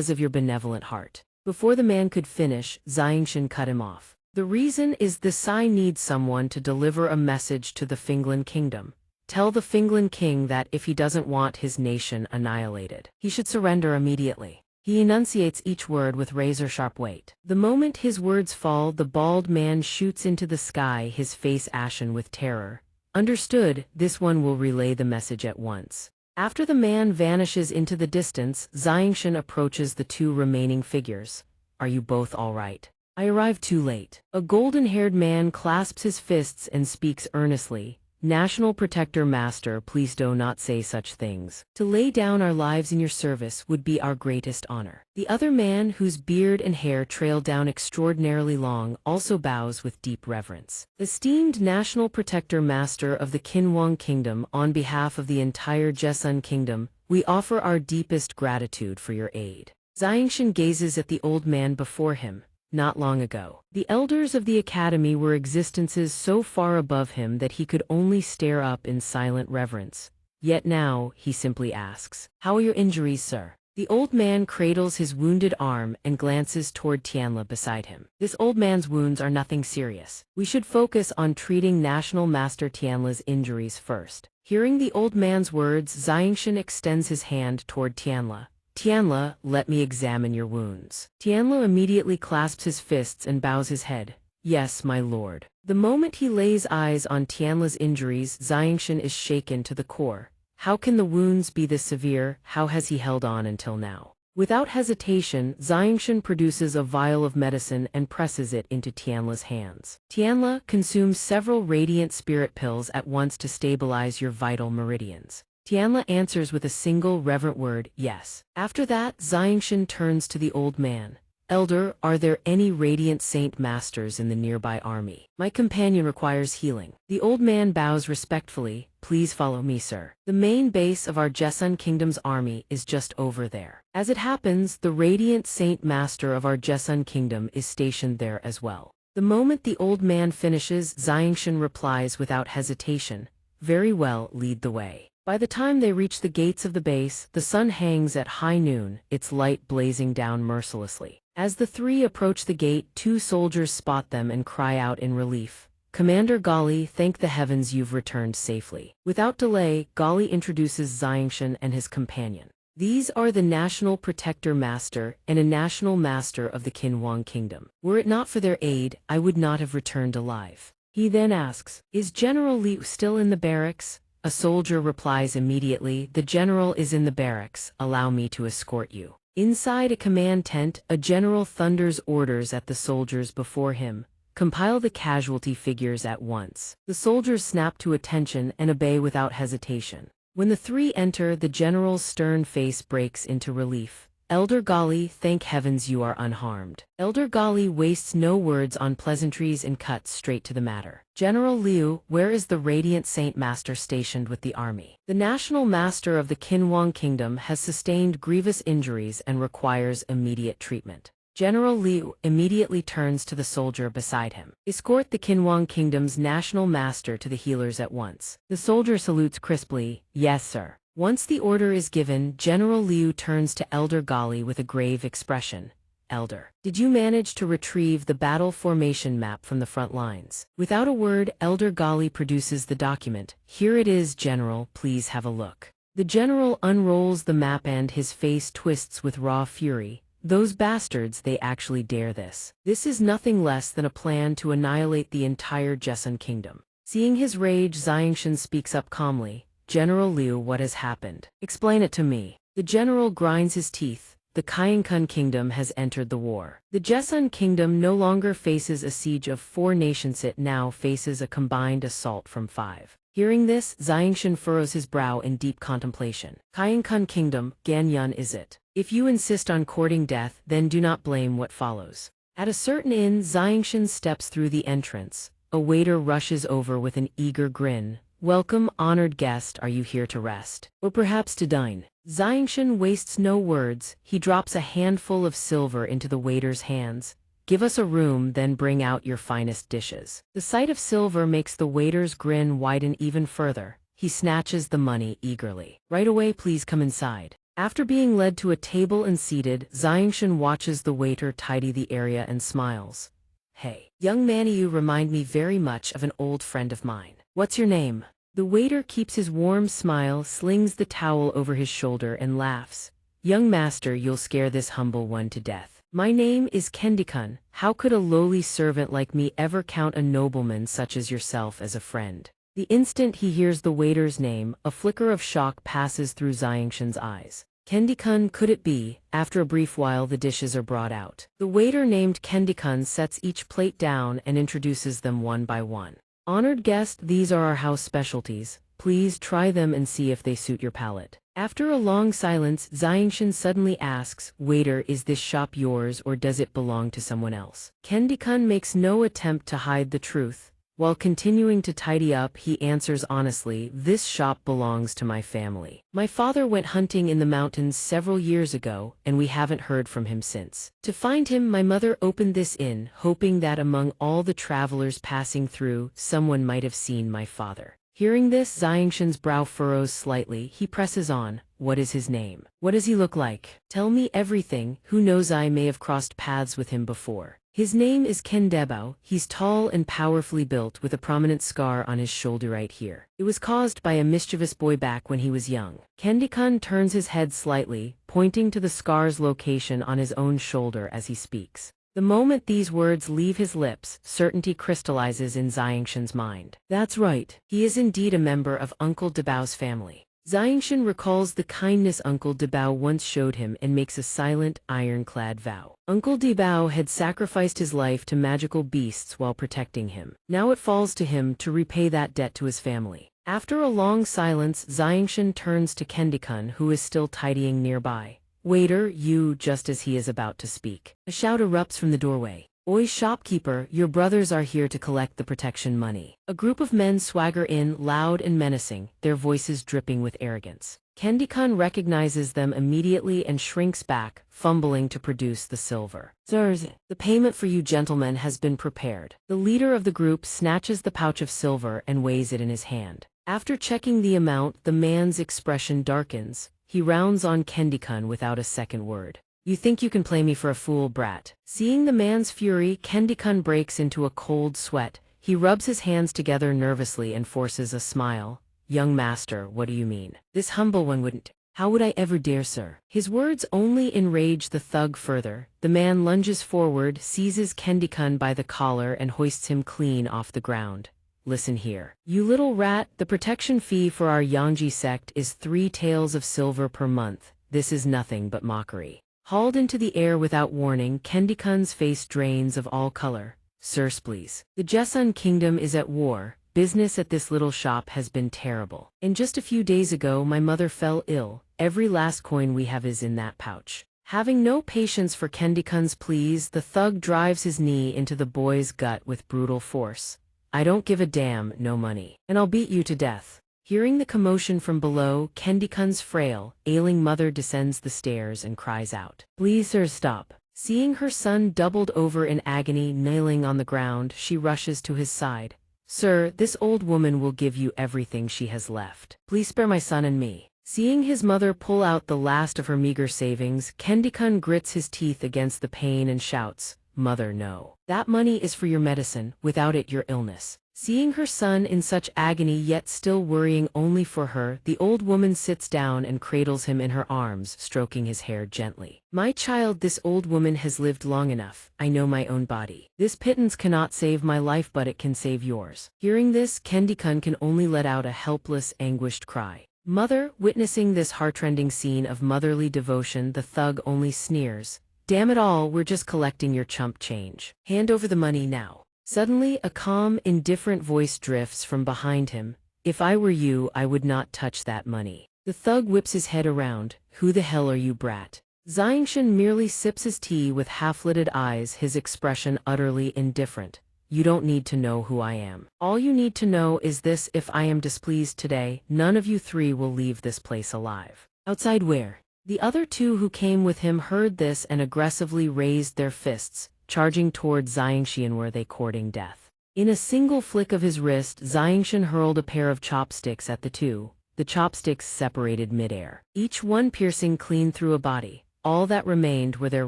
Speaker 1: of your benevolent heart." Before the man could finish, xianxia cut him off. "The reason is the Sai needs someone to deliver a message to the Finland Kingdom. Tell the Finland king that if he doesn't want his nation annihilated, he should surrender immediately. He enunciates each word with razor-sharp weight. The moment his words fall, the bald man shoots into the sky, his face ashen with terror. Understood, this one will relay the message at once. After the man vanishes into the distance, xianxia approaches the two remaining figures. Are you both all right? I arrived too late. A golden-haired man clasps his fists and speaks earnestly. National Protector Master, please do not say such things. To lay down our lives in your service would be our greatest honor. The other man, whose beard and hair trail down extraordinarily long, also bows with deep reverence. Esteemed National Protector Master of the Kinwang Kingdom, on behalf of the entire Joseon Kingdom, we offer our deepest gratitude for your aid. Xianxia gazes at the old man before him. Not long ago, the elders of the academy were existences so far above him that he could only stare up in silent reverence. Yet now, he simply asks, "How are your injuries, sir?" The old man cradles his wounded arm and glances toward Tianla beside him. This old man's wounds are nothing serious. We should focus on treating National Master Tianla's injuries first. Hearing the old man's words, Xianxia extends his hand toward Tianla. Tianla, let me examine your wounds. Tianla immediately clasps his fists and bows his head. Yes, my lord. The moment he lays eyes on Tianla's injuries, Xianxia is shaken to the core. How can the wounds be this severe? How has he held on until now? Without hesitation, Xianxia produces a vial of medicine and presses it into Tianla's hands. Tianla, consumes several radiant spirit pills at once to stabilize your vital meridians. Tianla answers with a single reverent word, yes. After that, Xianxia turns to the old man. Elder, are there any radiant saint masters in the nearby army? My companion requires healing. The old man bows respectfully. Please follow me, sir. The main base of our Joseon Kingdom's army is just over there. As it happens, the radiant saint master of our Joseon Kingdom is stationed there as well. The moment the old man finishes, Xianxia replies without hesitation. Very well, lead the way. By the time they reach the gates of the base, the sun hangs at high noon, its light blazing down mercilessly. As the three approach the gate, two soldiers spot them and cry out in relief. Commander Gali, thank the heavens you've returned safely. Without delay, Gali introduces Xianxia and his companion. These are the National Protector Master and a National Master of the Kinwang Kingdom. Were it not for their aid, I would not have returned alive. He then asks, is General Liu still in the barracks? A soldier replies immediately, the general is in the barracks, allow me to escort you. Inside a command tent, a general thunders orders at the soldiers before him. Compile the casualty figures at once. The soldiers snap to attention and obey without hesitation. When the three enter, the general's stern face breaks into relief. Elder Gali, thank heavens you are unharmed. Elder Gali wastes no words on pleasantries and cuts straight to the matter. General Liu, where is the Radiant Saint Master stationed with the army? The National Master of the Kinwang Kingdom has sustained grievous injuries and requires immediate treatment. General Liu immediately turns to the soldier beside him. Escort the Kinwang Kingdom's National Master to the healers at once. The soldier salutes crisply, yes sir. Once the order is given, General Liu turns to Elder Gali with a grave expression. Elder, did you manage to retrieve the battle formation map from the front lines? Without a word, Elder Gali produces the document. Here it is, General, please have a look. The general unrolls the map and his face twists with raw fury. Those bastards, they actually dare this. This is nothing less than a plan to annihilate the entire Joseon Kingdom. Seeing his rage, Xianxia speaks up calmly. General Liu, what has happened? Explain it to me. The general grinds his teeth. The Xianxia Kingdom has entered the war. The Joseon Kingdom no longer faces a siege of 4 nations, it now faces a combined assault from 5. Hearing this, Xianxia furrows his brow in deep contemplation. Xianxia Kingdom, Ganyun is it? If you insist on courting death, then do not blame what follows. At a certain inn, Xianxia steps through the entrance. A waiter rushes over with an eager grin. Welcome, honored guest, are you here to rest? Or perhaps to dine? Xianxia wastes no words, he drops a handful of silver into the waiter's hands. Give us a room, then bring out your finest dishes. The sight of silver makes the waiter's grin widen even further. He snatches the money eagerly. Right away, please come inside. After being led to a table and seated, Xianxia watches the waiter tidy the area and smiles. Hey, young man, you remind me very much of an old friend of mine. What's your name? The waiter keeps his warm smile, slings the towel over his shoulder and laughs. Young master, you'll scare this humble one to death. My name is Kendikun. How could a lowly servant like me ever count a nobleman such as yourself as a friend? The instant he hears the waiter's name, a flicker of shock passes through xianxia's eyes. Kendikun, could it be? After a brief while the dishes are brought out. The waiter named Kendikun sets each plate down and introduces them one by one. Honored guest, these are our house specialties. Please try them and see if they suit your palate. After a long silence, Xianxia suddenly asks, waiter, is this shop yours or does it belong to someone else? Kendikun makes no attempt to hide the truth. While continuing to tidy up, he answers honestly, this shop belongs to my family. My father went hunting in the mountains several years ago, and we haven't heard from him since. To find him, my mother opened this inn, hoping that among all the travelers passing through, someone might have seen my father. Hearing this, Xianxia's brow furrows slightly. He presses on. What is his name? What does he look like? Tell me everything. Who knows, I may have crossed paths with him before. His name is Ken Debao. He's tall and powerfully built with a prominent scar on his shoulder right here. It was caused by a mischievous boy back when he was young. Kendikun turns his head slightly, pointing to the scar's location on his own shoulder as he speaks. The moment these words leave his lips, certainty crystallizes in Xianxia's mind. That's right. He is indeed a member of Uncle Debao's family. Xianxia recalls the kindness Uncle Debao once showed him and makes a silent, ironclad vow. Uncle Debao had sacrificed his life to magical beasts while protecting him. Now it falls to him to repay that debt to his family. After a long silence, Xianxia turns to Kendikun, who is still tidying nearby. Waiter, you, just as he is about to speak. A shout erupts from the doorway. Oi, shopkeeper, your brothers are here to collect the protection money. A group of men swagger in, loud and menacing, their voices dripping with arrogance. Kendikun recognizes them immediately and shrinks back, fumbling to produce the silver. Sirs, the payment for you gentlemen has been prepared. The leader of the group snatches the pouch of silver and weighs it in his hand. After checking the amount, the man's expression darkens. He rounds on Kendikun without a second word. You think you can play me for a fool, brat? Seeing the man's fury, Kendikun breaks into a cold sweat. He rubs his hands together nervously and forces a smile. Young master, what do you mean? This humble one wouldn't. How would I ever dare, sir? His words only enrage the thug further. The man lunges forward, seizes Kendikun by the collar and hoists him clean off the ground. Listen here. You little rat, the protection fee for our Yangji sect is 3 taels of silver per month. This is nothing but mockery. Hauled into the air without warning, Kendikun's face drains of all color. Sirs, please. The Jesun kingdom is at war. Business at this little shop has been terrible. And just a few days ago my mother fell ill. Every last coin we have is in that pouch. Having no patience for Kendikun's pleas, the thug drives his knee into the boy's gut with brutal force. I don't give a damn, no money. And I'll beat you to death. Hearing the commotion from below, Kendikun's frail, ailing mother descends the stairs and cries out. Please, sir, stop. Seeing her son doubled over in agony, kneeling on the ground, she rushes to his side. Sir, this old woman will give you everything she has left. Please spare my son and me. Seeing his mother pull out the last of her meager savings, Kendikun grits his teeth against the pain and shouts, Mother, no. That money is for your medicine, without it your illness. Seeing her son in such agony yet still worrying only for her, the old woman sits down and cradles him in her arms, stroking his hair gently. My child, this old woman has lived long enough. I know my own body. This pittance cannot save my life, but it can save yours. Hearing this, Kendikun can only let out a helpless, anguished cry. Mother, witnessing this heartrending scene of motherly devotion, the thug only sneers. Damn it all, we're just collecting your chump change. Hand over the money now. Suddenly, a calm, indifferent voice drifts from behind him. If I were you, I would not touch that money. The thug whips his head around. Who the hell are you, brat? Xianxia merely sips his tea with half-lidded eyes, his expression utterly indifferent. You don't need to know who I am. All you need to know is this: if I am displeased today, none of you 3 will leave this place alive. Outside where? The other 2 who came with him heard this and aggressively raised their fists, charging toward Xianxia where they courting death. In a single flick of his wrist, Xianxia hurled a pair of chopsticks at the 2. The chopsticks separated midair, each one piercing clean through a body. All that remained were their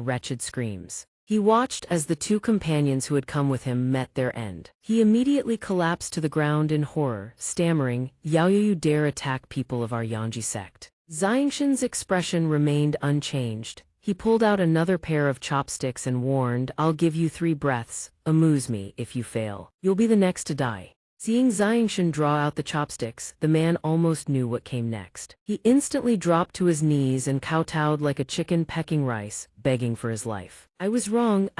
Speaker 1: wretched screams. He watched as the two companions who had come with him met their end. He immediately collapsed to the ground in horror, stammering, "Yao you dare attack people of our Yanji sect?" Xianxia's expression remained unchanged. He pulled out another pair of chopsticks and warned, "I'll give you 3 breaths. Amuse me. If you fail, you'll be the next to die." Seeing Xianxia draw out the chopsticks, the man almost knew what came next. He instantly dropped to his knees and kowtowed like a chicken pecking rice, begging for his life. I was wrong.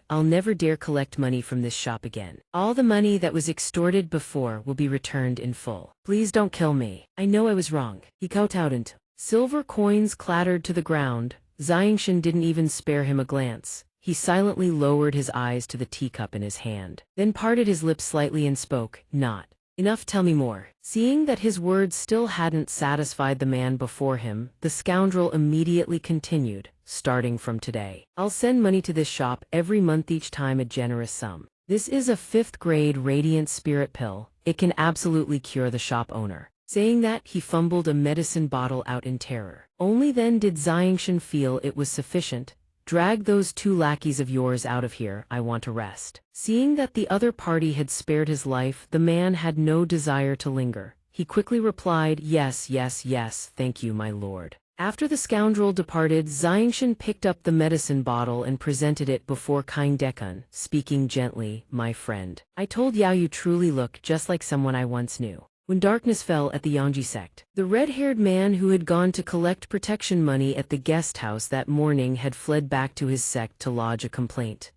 Speaker 1: I'll never dare collect money from this shop again. All the money that was extorted before will be returned in full. Please don't kill me. I know I was wrong." He kowtowed until silver coins clattered to the ground. Xianxia didn't even spare him a glance. He silently lowered his eyes to the teacup in his hand, then parted his lips slightly and spoke, "Not enough, tell me more." Seeing that his words still hadn't satisfied the man before him, the scoundrel immediately continued, "Starting from today, I'll send money to this shop every month, each time a generous sum. This is a 5th-grade radiant spirit pill. It can absolutely cure the shop owner." Saying that, he fumbled a medicine bottle out in terror. Only then did Xianxia feel it was sufficient. "Drag those 2 lackeys of yours out of here, I want to rest." Seeing that the other party had spared his life, the man had no desire to linger. He quickly replied, "Yes, thank you, my lord." After the scoundrel departed, Xianxia picked up the medicine bottle and presented it before Dekun, speaking gently, "My friend, I told Yao you truly look just like someone I once knew." When darkness fell at the Yanji sect, the red-haired man who had gone to collect protection money at the guest house that morning had fled back to his sect to lodge a complaint.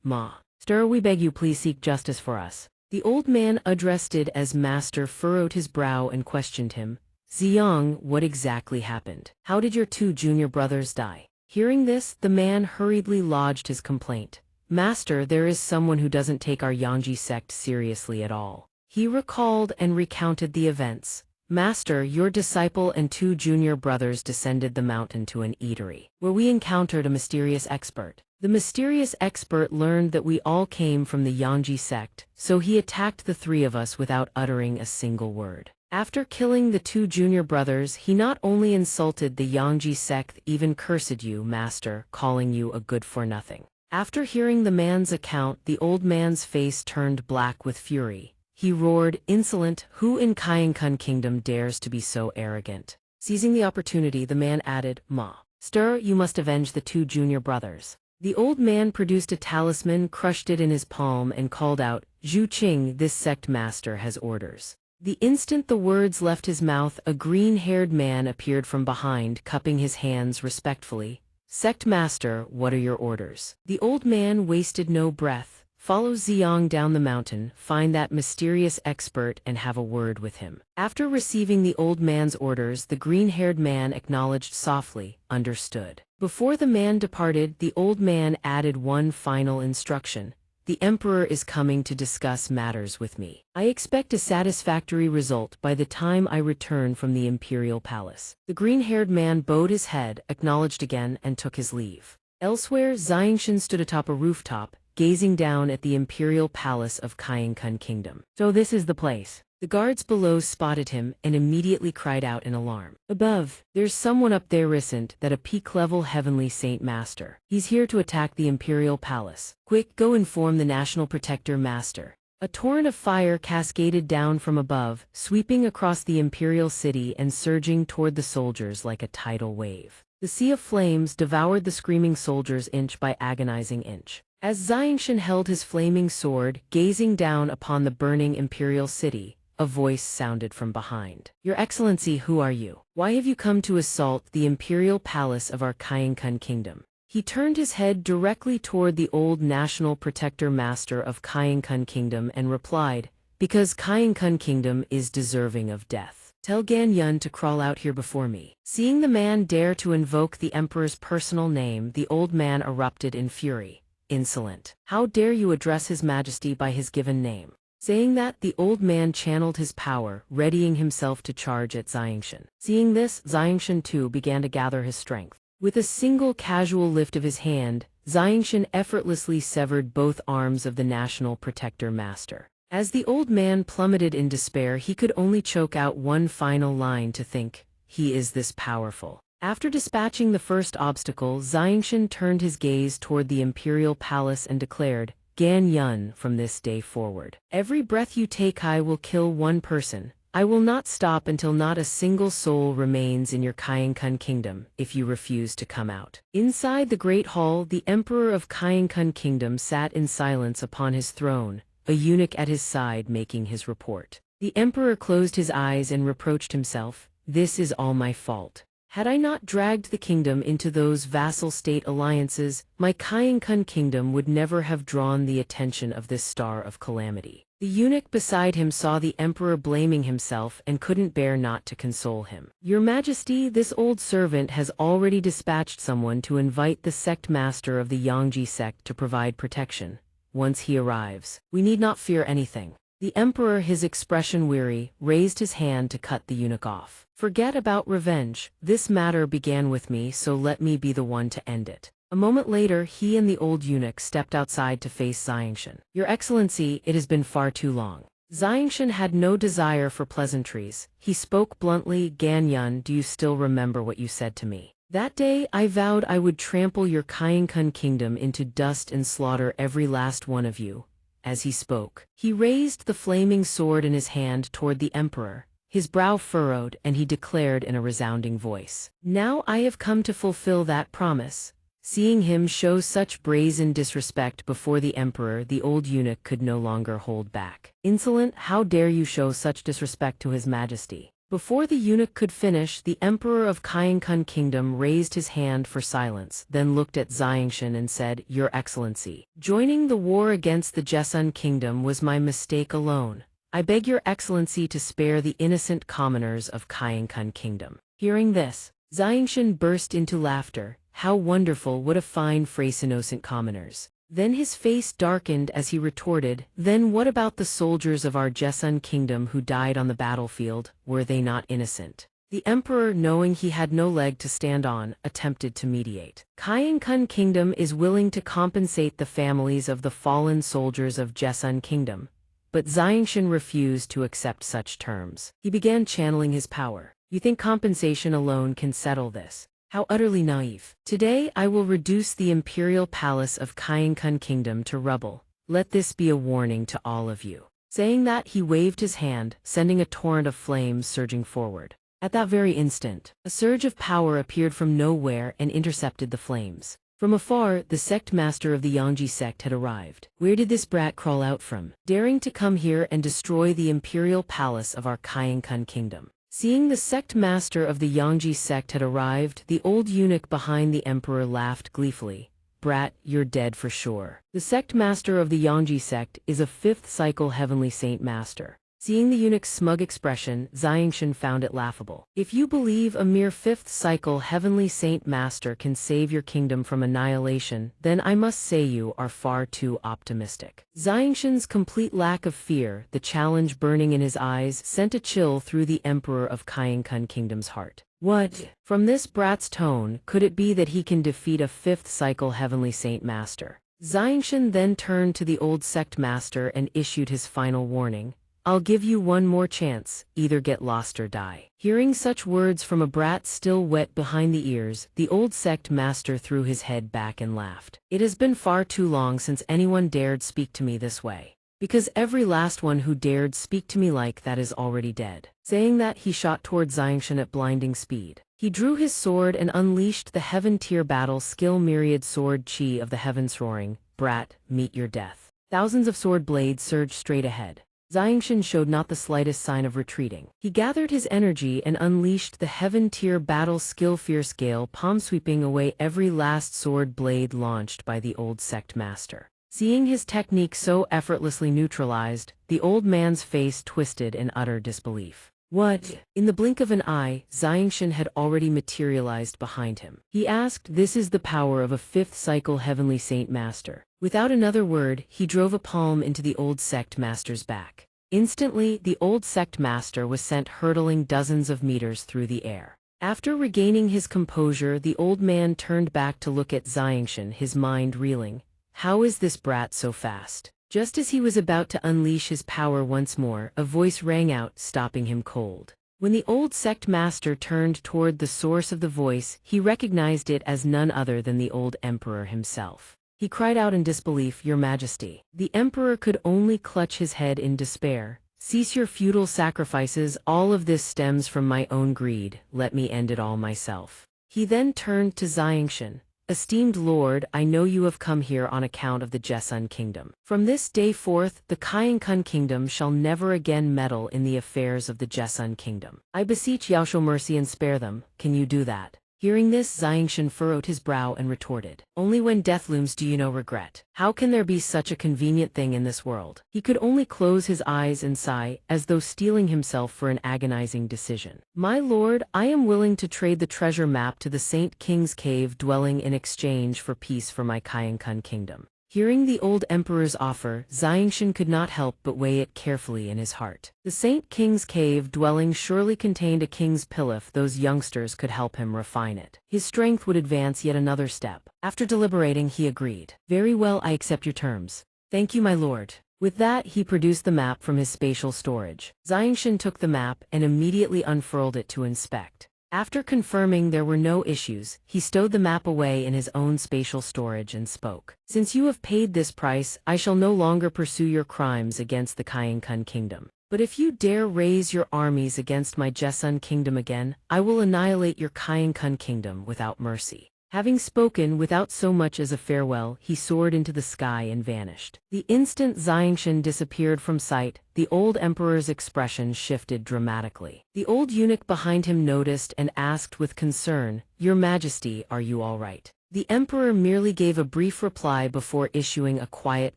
Speaker 1: "Master, we beg you please seek justice for us." The old man addressed it as Master furrowed his brow and questioned him. "Xiang, what exactly happened? How did your 2 junior brothers die?" Hearing this, the man hurriedly lodged his complaint. "Master, there is someone who doesn't take our Yanji sect seriously at all." He recalled and recounted the events. "Master, your disciple and 2 junior brothers descended the mountain to an eatery, where we encountered a mysterious expert. The mysterious expert learned that we all came from the Yanji sect, so he attacked the 3 of us without uttering a single word. After killing the 2 junior brothers, he not only insulted the Yanji sect, even cursed you, Master, calling you a good-for-nothing." After hearing the man's account, the old man's face turned black with fury. He roared, "Insolent, who in Xianxia Kingdom dares to be so arrogant?" Seizing the opportunity, the man added, "Master, you must avenge the 2 junior brothers." The old man produced a talisman, crushed it in his palm, and called out, "Zhu Qing, this sect master has orders." The instant the words left his mouth, a green-haired man appeared from behind, cupping his hands respectfully. "Sect master, what are your orders?" The old man wasted no breath. "Follow Xiang down the mountain, find that mysterious expert, and have a word with him." After receiving the old man's orders, the green-haired man acknowledged softly, "Understood." Before the man departed, the old man added one final instruction. "The Emperor is coming to discuss matters with me. I expect a satisfactory result by the time I return from the Imperial Palace." The green-haired man bowed his head, acknowledged again, and took his leave. Elsewhere, Xianxia stood atop a rooftop, gazing down at the imperial palace of Xianxia Kingdom. "So this is the place." The guards below spotted him and immediately cried out in alarm. "Above, there's someone up there recent that a peak-level heavenly saint master. He's here to attack the imperial palace. Quick, go inform the national protector master." A torrent of fire cascaded down from above, sweeping across the imperial city and surging toward the soldiers like a tidal wave. The sea of flames devoured the screaming soldiers inch by agonizing inch. As Xianxia held his flaming sword, gazing down upon the burning imperial city, a voice sounded from behind. "Your Excellency, who are you? Why have you come to assault the imperial palace of our Xianxia Kingdom?" He turned his head directly toward the old national protector master of Xianxia Kingdom and replied, "Because Xianxia Kingdom is deserving of death. Tell Gan Yun to crawl out here before me." Seeing the man dare to invoke the emperor's personal name, the old man erupted in fury. "Insolent! How dare you address His Majesty by his given name?" Saying that, the old man channeled his power, readying himself to charge at Xianxia. Seeing this, Xianxia too began to gather his strength. With a single casual lift of his hand, Xianxia effortlessly severed both arms of the national protector master. As the old man plummeted in despair, he could only choke out one final line to think, "He is this powerful." After dispatching the first obstacle, xianxia turned his gaze toward the imperial palace and declared, Gan Yun, from this day forward. Every breath you take I will kill one person. I will not stop until not a single soul remains in your Xianxia kingdom, if you refuse to come out. Inside the great hall, the emperor of Xianxia kingdom sat in silence upon his throne, a eunuch at his side making his report. The emperor closed his eyes and reproached himself, This is all my fault. Had I not dragged the kingdom into those vassal state alliances, my Xianxia kingdom would never have drawn the attention of this star of calamity. The eunuch beside him saw the emperor blaming himself and couldn't bear not to console him. Your Majesty, this old servant has already dispatched someone to invite the sect master of the Yangji sect to provide protection. Once he arrives, we need not fear anything. The emperor, his expression weary, raised his hand to cut the eunuch off. Forget about revenge. This matter began with me, so let me be the one to end it. A moment later, he and the old eunuch stepped outside to face xianxia. Your Excellency, it has been far too long. Xianxia had no desire for pleasantries. He spoke bluntly, Gan Yun, do you still remember what you said to me? That day, I vowed I would trample your Xianxia kingdom into dust and slaughter every last one of you. As he spoke, he raised the flaming sword in his hand toward the emperor. His brow furrowed, and he declared in a resounding voice, Now I have come to fulfill that promise. Seeing him show such brazen disrespect before the emperor, the old eunuch could no longer hold back. Insolent, how dare you show such disrespect to his majesty? Before the eunuch could finish, the emperor of Xianxia kingdom raised his hand for silence, then looked at xianxia and said, Your Excellency, joining the war against the Jessun kingdom was my mistake alone. I beg your Excellency to spare the innocent commoners of Xianxia kingdom. Hearing this, xianxia burst into laughter. How wonderful, what a fine phrase, innocent commoners. Then his face darkened as he retorted, Then what about the soldiers of our Jessun kingdom who died on the battlefield, were they not innocent? The emperor, knowing he had no leg to stand on, attempted to mediate. Xianxia kingdom is willing to compensate the families of the fallen soldiers of Jessun kingdom. But xianxia refused to accept such terms. He began channeling his power. You think compensation alone can settle this? How utterly naive. Today I will reduce the imperial palace of Xianxia kingdom to rubble. Let this be a warning to all of you. Saying that, he waved his hand, sending a torrent of flames surging forward. At that very instant, a surge of power appeared from nowhere and intercepted the flames. From afar, the sect master of the Yangji sect had arrived. Where did this brat crawl out from, daring to come here and destroy the imperial palace of our Xianxia kingdom? Seeing the sect master of the Yangji sect had arrived, the old eunuch behind the emperor laughed gleefully. Brat, you're dead for sure. The sect master of the Yangji sect is a fifth cycle heavenly saint master. Seeing the eunuch's smug expression, xianxia found it laughable. If you believe a mere fifth cycle heavenly saint master can save your kingdom from annihilation, then I must say you are far too optimistic. Xianxia's complete lack of fear, the challenge burning in his eyes, sent a chill through the emperor of Xianxia kingdom's heart. What? From this brat's tone, could it be that he can defeat a fifth cycle heavenly saint master? Xianxia then turned to the old sect master and issued his final warning. I'll give you one more chance, either get lost or die. Hearing such words from a brat still wet behind the ears, the old sect master threw his head back and laughed. It has been far too long since anyone dared speak to me this way. Because every last one who dared speak to me like that is already dead. Saying that, he shot toward xianxia at blinding speed. He drew his sword and unleashed the heaven-tier battle skill myriad sword chi of the heavens, roaring, Brat, meet your death. Thousands of sword blades surged straight ahead. Xianxia showed not the slightest sign of retreating. He gathered his energy and unleashed the heaven-tier battle skill fierce gale, palm sweeping away every last sword blade launched by the old sect master. Seeing his technique so effortlessly neutralized, the old man's face twisted in utter disbelief. What? In the blink of an eye, xianxia had already materialized behind him. He asked, This is the power of a fifth cycle heavenly saint master. Without another word, he drove a palm into the old sect master's back. Instantly, the old sect master was sent hurtling dozens of meters through the air. After regaining his composure, the old man turned back to look at xianxia, his mind reeling. How is this brat so fast? Just as he was about to unleash his power once more, a voice rang out, stopping him cold. When the old sect master turned toward the source of the voice, he recognized it as none other than the old emperor himself. He cried out in disbelief, "Your Majesty." The emperor could only clutch his head in despair. "Cease your futile sacrifices, all of this stems from my own greed, let me end it all myself." He then turned to xianxia. "Esteemed lord, I know you have come here on account of the Jessun kingdom. From this day forth, the xianxia kingdom shall never again meddle in the affairs of the Jessun kingdom. I beseech you show mercy and spare them, can you do that?" Hearing this, xianxia furrowed his brow and retorted, "Only when death looms do you know regret. How can there be such a convenient thing in this world?" He could only close his eyes and sigh, as though steeling himself for an agonizing decision. "My lord, I am willing to trade the treasure map to the Saint King's cave dwelling in exchange for peace for my xianxia kingdom." Hearing the old emperor's offer, xianxia could not help but weigh it carefully in his heart. The Saint King's cave dwelling surely contained a king's pilaf. Those youngsters could help him refine it. His strength would advance yet another step. After deliberating, he agreed. "Very well, I accept your terms. Thank you, my lord." With that, he produced the map from his spatial storage. Xianxia took the map and immediately unfurled it to inspect. After confirming there were no issues, he stowed the map away in his own spatial storage and spoke. "Since you have paid this price, I shall no longer pursue your crimes against the xianxia kingdom. But if you dare raise your armies against my Jessun kingdom again, I will annihilate your xianxia kingdom without mercy." Having spoken without so much as a farewell, he soared into the sky and vanished. The instant xianxia disappeared from sight, the old emperor's expression shifted dramatically. The old eunuch behind him noticed and asked with concern, "Your Majesty, are you all right?" The emperor merely gave a brief reply before issuing a quiet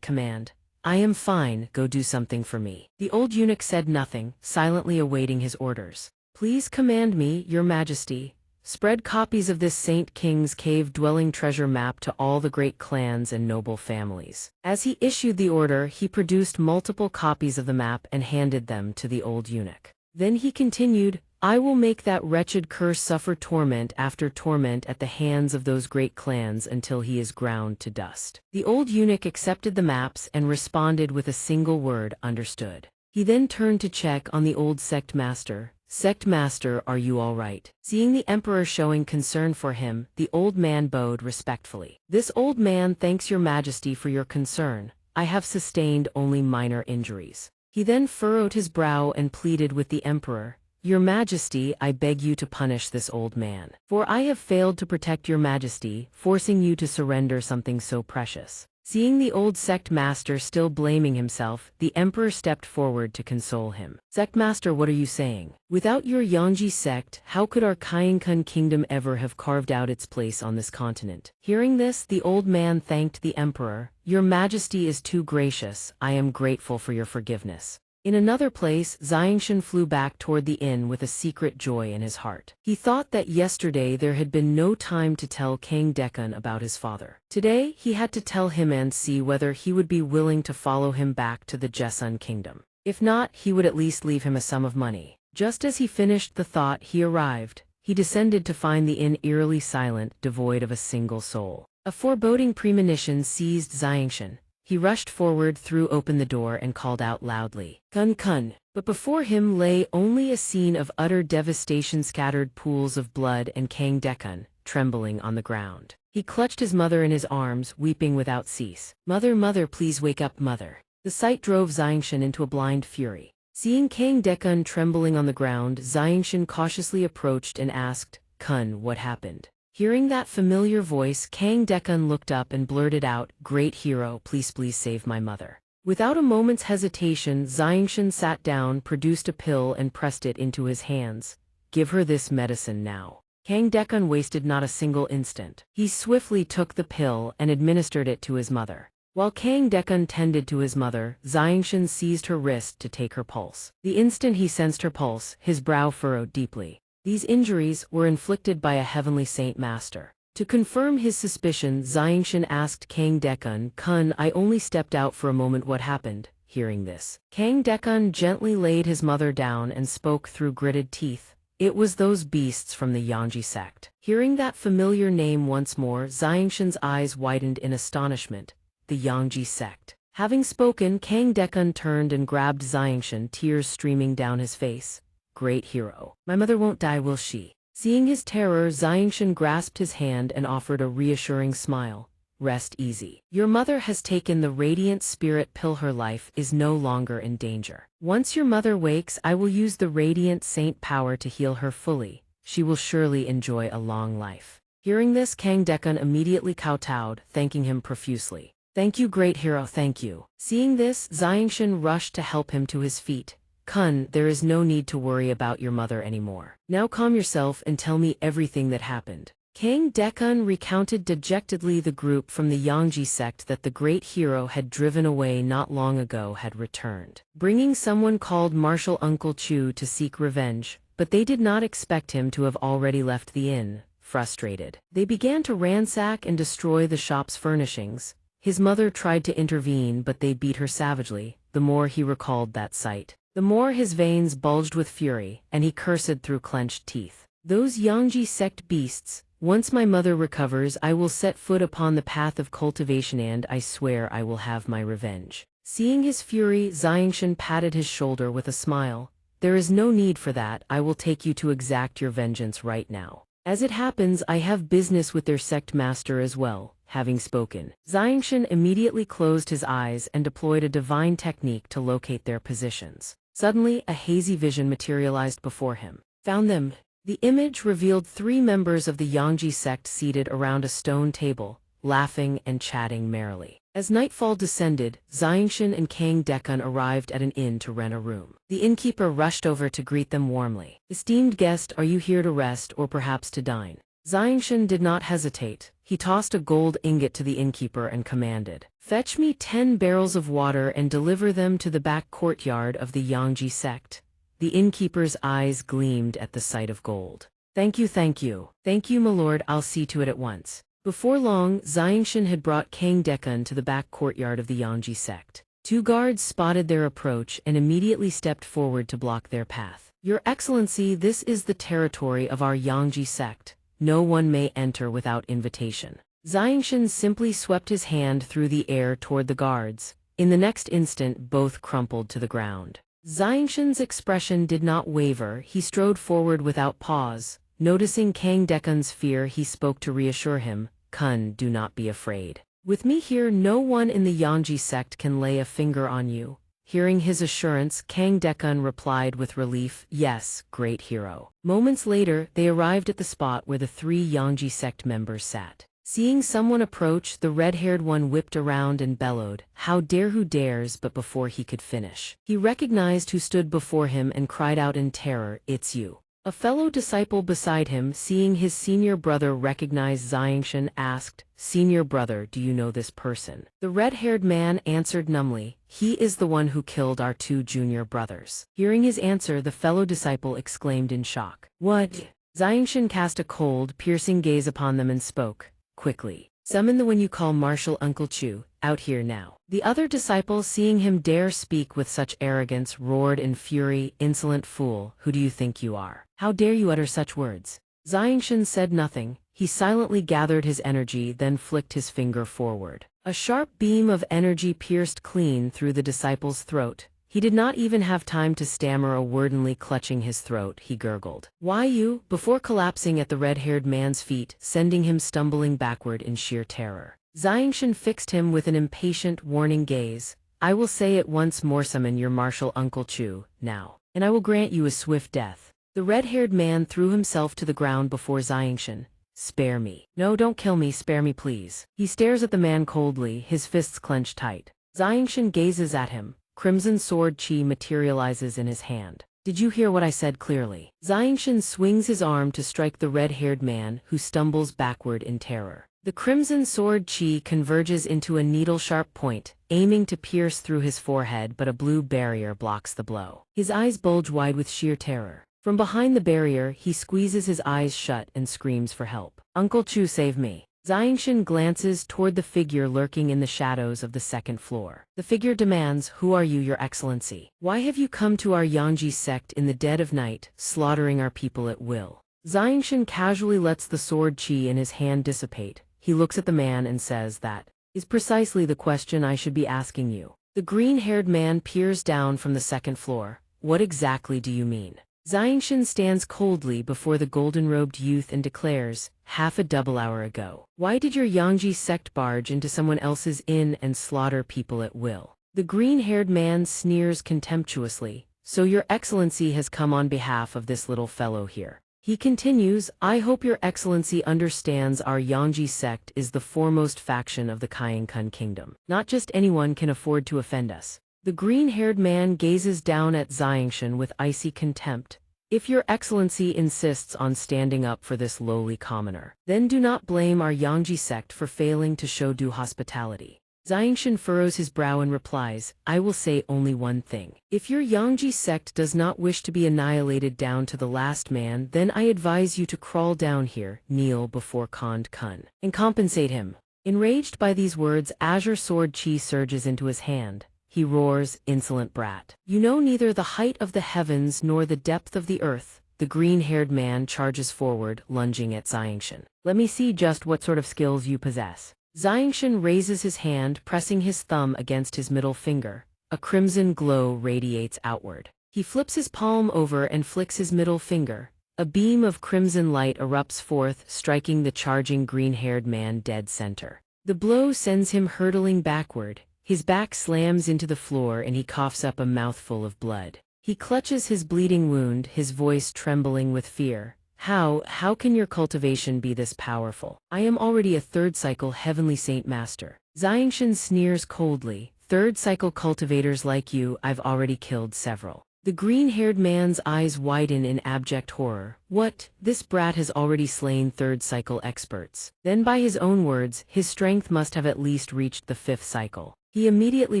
Speaker 1: command. "I am fine, go do something for me." The old eunuch said nothing, silently awaiting his orders. "Please command me, Your Majesty. Spread copies of this Saint King's cave dwelling treasure map to all the great clans and noble families." As he issued the order, he produced multiple copies of the map and handed them to the old eunuch. Then he continued, "I will make that wretched curse suffer torment after torment at the hands of those great clans until he is ground to dust." The old eunuch accepted the maps and responded with a single word, "Understood." He then turned to check on the old sect master. "Sect master, are you all right?" Seeing the emperor showing concern for him, the old man bowed respectfully. "This old man thanks your majesty for your concern. I have sustained only minor injuries." He then furrowed his brow and pleaded with the emperor, "Your majesty, I beg you to punish this old man. For I have failed to protect your majesty, forcing you to surrender something so precious." Seeing the old sect master still blaming himself, the emperor stepped forward to console him. "Sect master, what are you saying? Without your Yangji sect, how could our xianxia kingdom ever have carved out its place on this continent?" Hearing this, the old man thanked the emperor. "Your majesty is too gracious, I am grateful for your forgiveness." In another place, xianxia flew back toward the inn with a secret joy in his heart. He thought that yesterday there had been no time to tell King Dekun about his father. Today, he had to tell him and see whether he would be willing to follow him back to the Jessun kingdom. If not, he would at least leave him a sum of money. Just as he finished the thought, he arrived. He descended to find the inn eerily silent, devoid of a single soul. A foreboding premonition seized xianxia. He rushed forward, threw open the door, and called out loudly, "Kun kun!" But before him lay only a scene of utter devastation, scattered pools of blood, and Kang Dekun, trembling on the ground. He clutched his mother in his arms, weeping without cease. "Mother, mother, please wake up, mother." The sight drove xianxia into a blind fury. Seeing Kang Dekun trembling on the ground, xianxia cautiously approached and asked, "Kun, what happened?" Hearing that familiar voice, Kang Dekun looked up and blurted out, "Great hero, please save my mother." Without a moment's hesitation, xianxia sat down, produced a pill and pressed it into his hands. "Give her this medicine now." Kang Dekun wasted not a single instant. He swiftly took the pill and administered it to his mother. While Kang Dekun tended to his mother, xianxia seized her wrist to take her pulse. The instant he sensed her pulse, his brow furrowed deeply. These injuries were inflicted by a heavenly saint master. To confirm his suspicion, xianxia asked Kang Dekun, "Kun, I only stepped out for a moment, what happened?" Hearing this, Kang Dekun gently laid his mother down and spoke through gritted teeth. "It was those beasts from the Yangji sect." Hearing that familiar name once more, xianxia's eyes widened in astonishment. The Yangji sect. Having spoken, Kang Dekun turned and grabbed xianxia, tears streaming down his face. great hero. My mother won't die, will she? Seeing his terror, Xianxia grasped his hand and offered a reassuring smile. Rest easy. Your mother has taken the radiant spirit pill. Her life is no longer in danger. Once your mother wakes, I will use the radiant saint power to heal her fully. She will surely enjoy a long life. Hearing this, Kang Dekun immediately kowtowed, thanking him profusely. Thank you, great hero, thank you. Seeing this, Xianxia rushed to help him to his feet. Kun, there is no need to worry about your mother anymore. Now calm yourself and tell me everything that happened. Kang Dekun recounted dejectedly the group from the Xianxia sect that the great hero had driven away not long ago had returned, bringing someone called Martial Uncle Chu to seek revenge, but they did not expect him to have already left the inn. Frustrated, they began to ransack and destroy the shop's furnishings. His mother tried to intervene, but they beat her savagely. The more he recalled that sight, the more his veins bulged with fury, and he cursed through clenched teeth. Those Xianxia sect beasts! Once my mother recovers, I will set foot upon the path of cultivation and I swear I will have my revenge. Seeing his fury, Xianxia patted his shoulder with a smile. There is no need for that, I will take you to exact your vengeance right now. As it happens, I have business with their sect master as well. Having spoken, Xianxia immediately closed his eyes and deployed a divine technique to locate their positions. Suddenly, a hazy vision materialized before him. Found them. The image revealed 3 members of the Xianxia sect seated around a stone table, laughing and chatting merrily. As nightfall descended, Xianxia and Kang Dekun arrived at an inn to rent a room. The innkeeper rushed over to greet them warmly. Esteemed guest, are you here to rest or perhaps to dine? Xianxia did not hesitate. He tossed a gold ingot to the innkeeper and commanded, fetch me 10 barrels of water and deliver them to the back courtyard of the Xianxia sect. The innkeeper's eyes gleamed at the sight of gold. Thank you, thank you. Thank you, my lord, I'll see to it at once. Before long, Xianxia had brought Kang Dekun to the back courtyard of the Xianxia sect. 2 guards spotted their approach and immediately stepped forward to block their path. Your Excellency, this is the territory of our Xianxia sect. No one may enter without invitation. Xianxia simply swept his hand through the air toward the guards. In the next instant, both crumpled to the ground. Xianxia's expression did not waver. He strode forward without pause. Noticing Kang Dekun's fear, he spoke to reassure him. Kun, do not be afraid. With me here, no one in the Xianxia sect can lay a finger on you. Hearing his assurance, Kang Dekun replied with relief, yes, great hero. Moments later, they arrived at the spot where the 3 Xianxia sect members sat. Seeing someone approach, the red-haired one whipped around and bellowed, how dare who dares, but before he could finish, he recognized who stood before him and cried out in terror, it's you. A fellow disciple beside him, seeing his senior brother recognize Xianxia, asked, Senior brother, do you know this person? The red-haired man answered numbly, he is the one who killed our 2 junior brothers. Hearing his answer, the fellow disciple exclaimed in shock. What? Xianxia cast a cold, piercing gaze upon them and spoke. Quickly, summon the one you call Martial Uncle Chu, out here now. The other disciple, seeing him dare speak with such arrogance, roared in fury, insolent fool, who do you think you are? How dare you utter such words? Xianxia said nothing. He silently gathered his energy, then flicked his finger forward. A sharp beam of energy pierced clean through the disciple's throat. He did not even have time to stammer a word. Clutching his throat, he gurgled, why you? Before collapsing at the red-haired man's feet, sending him stumbling backward in sheer terror. Xianxia fixed him with an impatient, warning gaze. I will say it once more, summon your Martial Uncle Chu, now, and I will grant you a swift death. The red-haired man threw himself to the ground before Xianxia. Spare me. No, don't kill me, spare me please. He stares at the man coldly, his fists clenched tight. Xianxia gazes at him. Crimson sword chi materializes in his hand. Did you hear what I said clearly? Xianxia swings his arm to strike the red-haired man, who stumbles backward in terror. The crimson sword chi converges into a needle-sharp point, aiming to pierce through his forehead, but a blue barrier blocks the blow. His eyes bulge wide with sheer terror. From behind the barrier, he squeezes his eyes shut and screams for help. Uncle Chu, save me. Xianxia glances toward the figure lurking in the shadows of the 2nd floor. The figure demands, who are you, your excellency? Why have you come to our Xianxia sect in the dead of night, slaughtering our people at will? Xianxia casually lets the sword chi in his hand dissipate. He looks at the man and says, that is precisely the question I should be asking you. The green-haired man peers down from the 2nd floor. What exactly do you mean? Xianxia stands coldly before the golden-robed youth and declares, half a double hour ago. Why did your Yangji sect barge into someone else's inn and slaughter people at will? The green-haired man sneers contemptuously. So your excellency has come on behalf of this little fellow here. He continues, I hope your excellency understands our Yangji sect is the foremost faction of the Xianxia kingdom. Not just anyone can afford to offend us. The green-haired man gazes down at Xianxia with icy contempt. If your excellency insists on standing up for this lowly commoner, then do not blame our Yangji sect for failing to show due hospitality. Xianxia furrows his brow and replies, I will say only one thing. If your Yangji sect does not wish to be annihilated down to the last man, then I advise you to crawl down here, kneel before Kand Kun, and compensate him. Enraged by these words, azure sword chi surges into his hand. He roars, insolent brat. You know neither the height of the heavens nor the depth of the earth. The green-haired man charges forward, lunging at Xianxia. Let me see just what sort of skills you possess. Xianxia raises his hand, pressing his thumb against his middle finger. A crimson glow radiates outward. He flips his palm over and flicks his middle finger. A beam of crimson light erupts forth, striking the charging green-haired man dead center. The blow sends him hurtling backward. His back slams into the floor and he coughs up a mouthful of blood. He clutches his bleeding wound, his voice trembling with fear. How can your cultivation be this powerful? I am already a third cycle heavenly saint master. Xianxia sneers coldly. Third cycle cultivators like you, I've already killed several. The green-haired man's eyes widen in abject horror. What? This brat has already slain third cycle experts. Then by his own words, his strength must have at least reached the fifth cycle. He immediately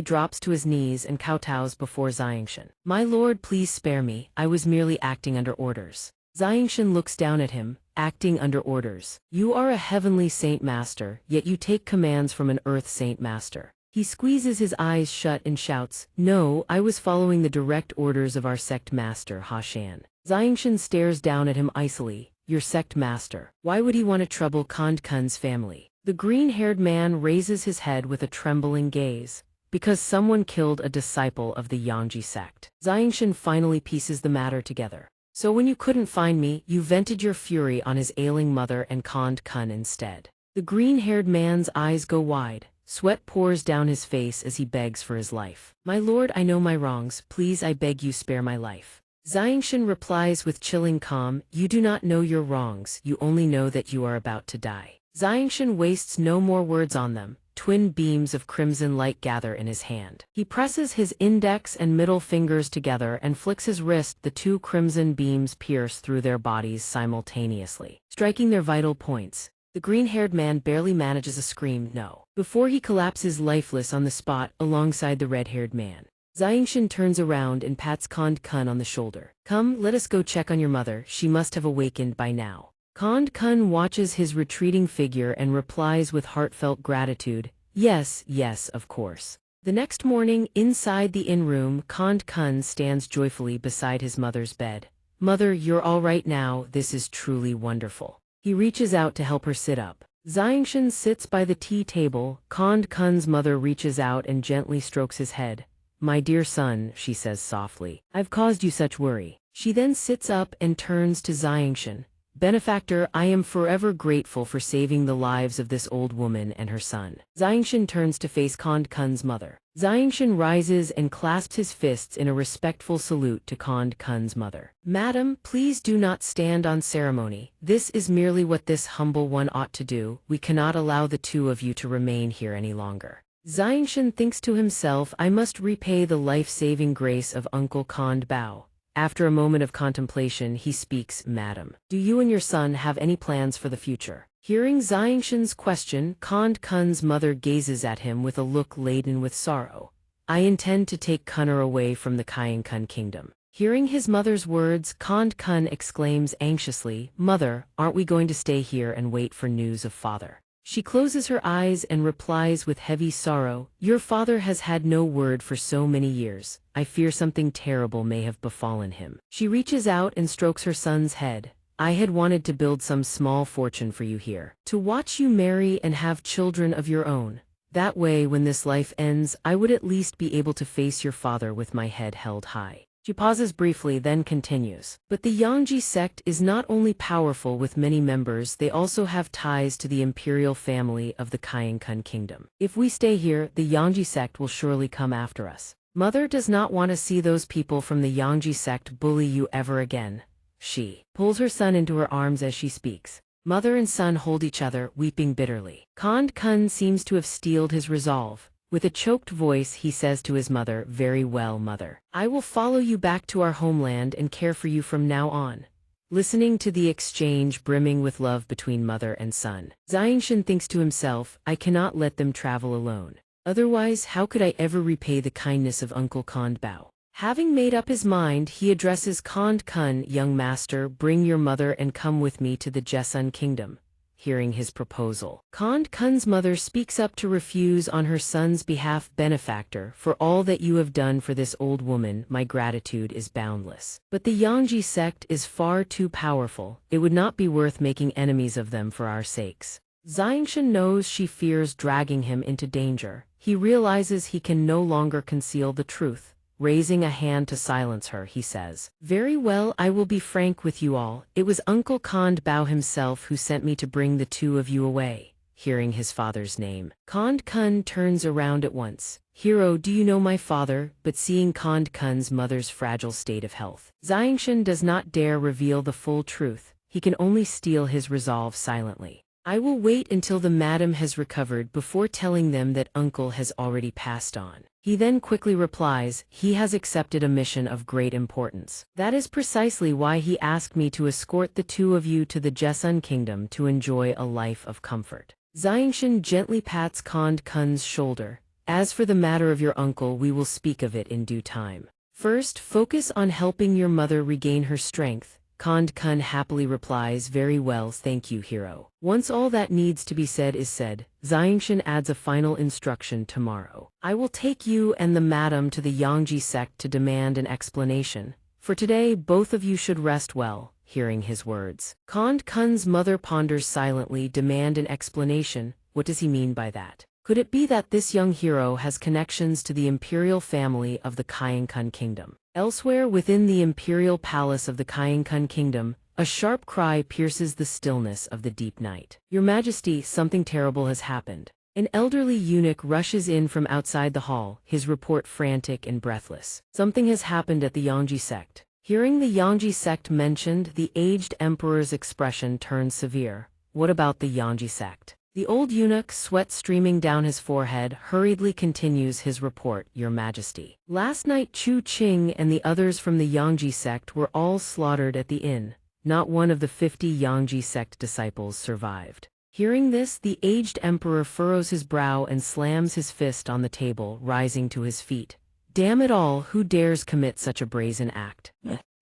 Speaker 1: drops to his knees and kowtows before Xianxia. My lord, please spare me, I was merely acting under orders. Xianxia looks down at him, acting under orders. You are a heavenly saint master, yet you take commands from an earth saint master. He squeezes his eyes shut and shouts, no, I was following the direct orders of our sect master, Ha Shan. Xianxia stares down at him icily. Your sect master. Why would he want to trouble Kand Kun's family? The green-haired man raises his head with a trembling gaze. Because someone killed a disciple of the Yangji sect. Xianxia finally pieces the matter together. So when you couldn't find me, you vented your fury on his ailing mother and Kand Kun instead. The green-haired man's eyes go wide. Sweat pours down his face as he begs for his life. My lord, I know my wrongs, please I beg you spare my life. Xianxia replies with chilling calm, you do not know your wrongs, you only know that you are about to die. Xianxia wastes no more words on them. Twin beams of crimson light gather in his hand. He presses his index and middle fingers together and flicks his wrist. The two crimson beams pierce through their bodies simultaneously, striking their vital points. The green-haired man barely manages a scream, no, before he collapses lifeless on the spot alongside the red-haired man. Xianxia turns around and pats Kand Kun on the shoulder. Come, let us go check on your mother, she must have awakened by now. Kand Kun watches his retreating figure and replies with heartfelt gratitude, yes, of course. The next morning, inside the inn room, Kand Kun stands joyfully beside his mother's bed. Mother, you're all right now, this is truly wonderful. He reaches out to help her sit up. Xianxia sits by the tea table. Kand Kun's mother reaches out and gently strokes his head. My dear son, she says softly, I've caused you such worry. She then sits up and turns to Xianxia. Benefactor, I am forever grateful for saving the lives of this old woman and her son. Xianxia turns to face Kand Kun's mother. Xianxia rises and clasps his fists in a respectful salute to Kand Kun's mother. Madam, please do not stand on ceremony. This is merely what this humble one ought to do. We cannot allow the two of you to remain here any longer. Xianxia thinks to himself, I must repay the life-saving grace of Uncle Kand Bao. After a moment of contemplation, he speaks, Madam, do you and your son have any plans for the future? Hearing Xianxia's question, Kand Kun's mother gazes at him with a look laden with sorrow. I intend to take Kunner away from the Xianxia kingdom. Hearing his mother's words, Kand Kun exclaims anxiously, Mother, aren't we going to stay here and wait for news of father? She closes her eyes and replies with heavy sorrow, Your father has had no word for so many years. I fear something terrible may have befallen him. She reaches out and strokes her son's head. I had wanted to build some small fortune for you here, to watch you marry and have children of your own. That way, when this life ends, I would at least be able to face your father with my head held high. She pauses briefly, then continues. But the Yangji sect is not only powerful with many members, they also have ties to the imperial family of the Xianxia kingdom. If we stay here, the Yangji sect will surely come after us. Mother does not want to see those people from the Yangji sect bully you ever again. She pulls her son into her arms as she speaks. Mother and son hold each other, weeping bitterly. Kand Kun seems to have steeled his resolve. With a choked voice, he says to his mother, "Very well, mother. I will follow you back to our homeland and care for you from now on." Listening to the exchange brimming with love between mother and son, Xianxia thinks to himself, I cannot let them travel alone. Otherwise, how could I ever repay the kindness of Uncle Kand Bao? Having made up his mind, he addresses Kand Kun, "Young master, bring your mother and come with me to the Jesun kingdom." Hearing his proposal, Kand Kun's mother speaks up to refuse on her son's behalf. "Benefactor, for all that you have done for this old woman, my gratitude is boundless. But the Yangji sect is far too powerful. It would not be worth making enemies of them for our sakes." Xianxia knows she fears dragging him into danger. He realizes he can no longer conceal the truth. Raising a hand to silence her, he says, "Very well, I will be frank with you all. It was Uncle Kand Bao himself who sent me to bring the two of you away." Hearing his father's name, Kand Kun turns around at once. "Hero, do you know my father?" But seeing Kand Kun's mother's fragile state of health, Xianxia does not dare reveal the full truth. He can only steel his resolve silently. "I will wait until the madam has recovered before telling them that uncle has already passed on." He then quickly replies, "He has accepted a mission of great importance. That is precisely why he asked me to escort the two of you to the Jesun kingdom to enjoy a life of comfort." Xianxia gently pats Kand Kun's shoulder. "As for the matter of your uncle, we will speak of it in due time. First, focus on helping your mother regain her strength." Kand Kun happily replies, "Very well, thank you, hero." Once all that needs to be said is said, Xianxia adds a final instruction: "Tomorrow, I will take you and the madam to the Yangji sect to demand an explanation. For today, both of you should rest well." Hearing his words, Kand Kun's mother ponders silently. Demand an explanation? What does he mean by that? Could it be that this young hero has connections to the imperial family of the Xianxia kingdom? Elsewhere within the imperial palace of the Xianxia kingdom, a sharp cry pierces the stillness of the deep night. "Your Majesty, something terrible has happened." An elderly eunuch rushes in from outside the hall, his report frantic and breathless. "Something has happened at the Yangji sect." Hearing the Yangji sect mentioned, the aged emperor's expression turns severe. "What about the Yangji sect?" The old eunuch, sweat streaming down his forehead, hurriedly continues his report. "Your Majesty, last night Chu Qing and the others from the Yangji sect were all slaughtered at the inn. Not one of the 50 Yangji sect disciples survived." Hearing this, the aged emperor furrows his brow and slams his fist on the table, rising to his feet. "Damn it all, who dares commit such a brazen act?"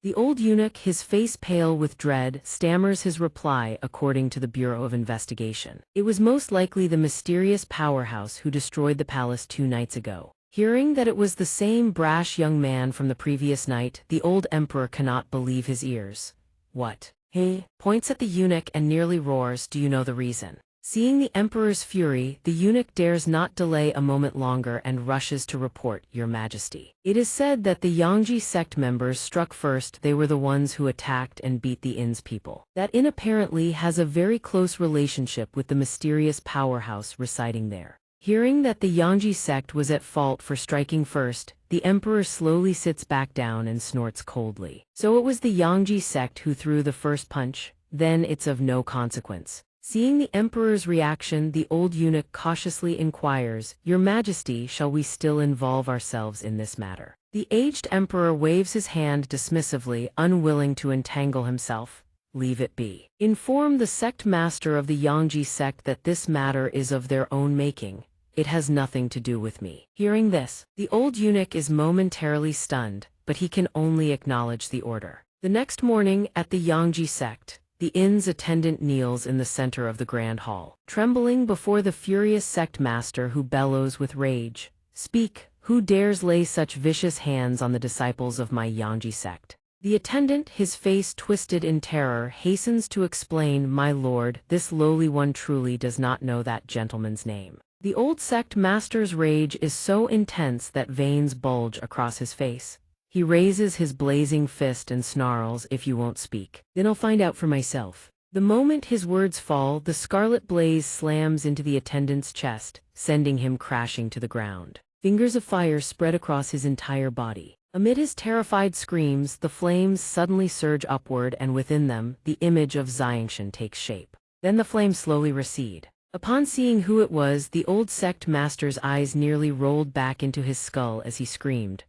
Speaker 1: The old eunuch, his face pale with dread, stammers his reply. "According to the Bureau of Investigation, it was most likely the mysterious powerhouse who destroyed the palace 2 nights ago." Hearing that it was the same brash young man from the previous night, the old emperor cannot believe his ears. "What?" He points at the eunuch and nearly roars, "Do you know the reason?" Seeing the emperor's fury, the eunuch dares not delay a moment longer and rushes to report, "Your Majesty, it is said that the Yangji sect members struck first. They were the ones who attacked and beat the inn's people. That inn apparently has a very close relationship with the mysterious powerhouse residing there." Hearing that the Yangji sect was at fault for striking first, the emperor slowly sits back down and snorts coldly. "So it was the Yangji sect who threw the first punch? Then it's of no consequence." Seeing the emperor's reaction, the old eunuch cautiously inquires, "Your Majesty, shall we still involve ourselves in this matter?" The aged emperor waves his hand dismissively, unwilling to entangle himself. "Leave it be. Inform the sect master of the Yangji sect that this matter is of their own making. It has nothing to do with me." Hearing this, the old eunuch is momentarily stunned, but he can only acknowledge the order. The next morning, at the Yangji sect, the inn's attendant kneels in the center of the grand hall, trembling before the furious sect master who bellows with rage, "Speak, who dares lay such vicious hands on the disciples of my Yangji sect?" The attendant, his face twisted in terror, hastens to explain, "My lord, this lowly one truly does not know that gentleman's name." The old sect master's rage is so intense that veins bulge across his face. He raises his blazing fist and snarls, "If you won't speak, then I'll find out for myself." The moment his words fall, the scarlet blaze slams into the attendant's chest, sending him crashing to the ground. Fingers of fire spread across his entire body. Amid his terrified screams, the flames suddenly surge upward, and within them, the image of xianxia takes shape. Then the flames slowly recede. Upon seeing who it was, the old sect master's eyes nearly rolled back into his skull as he screamed,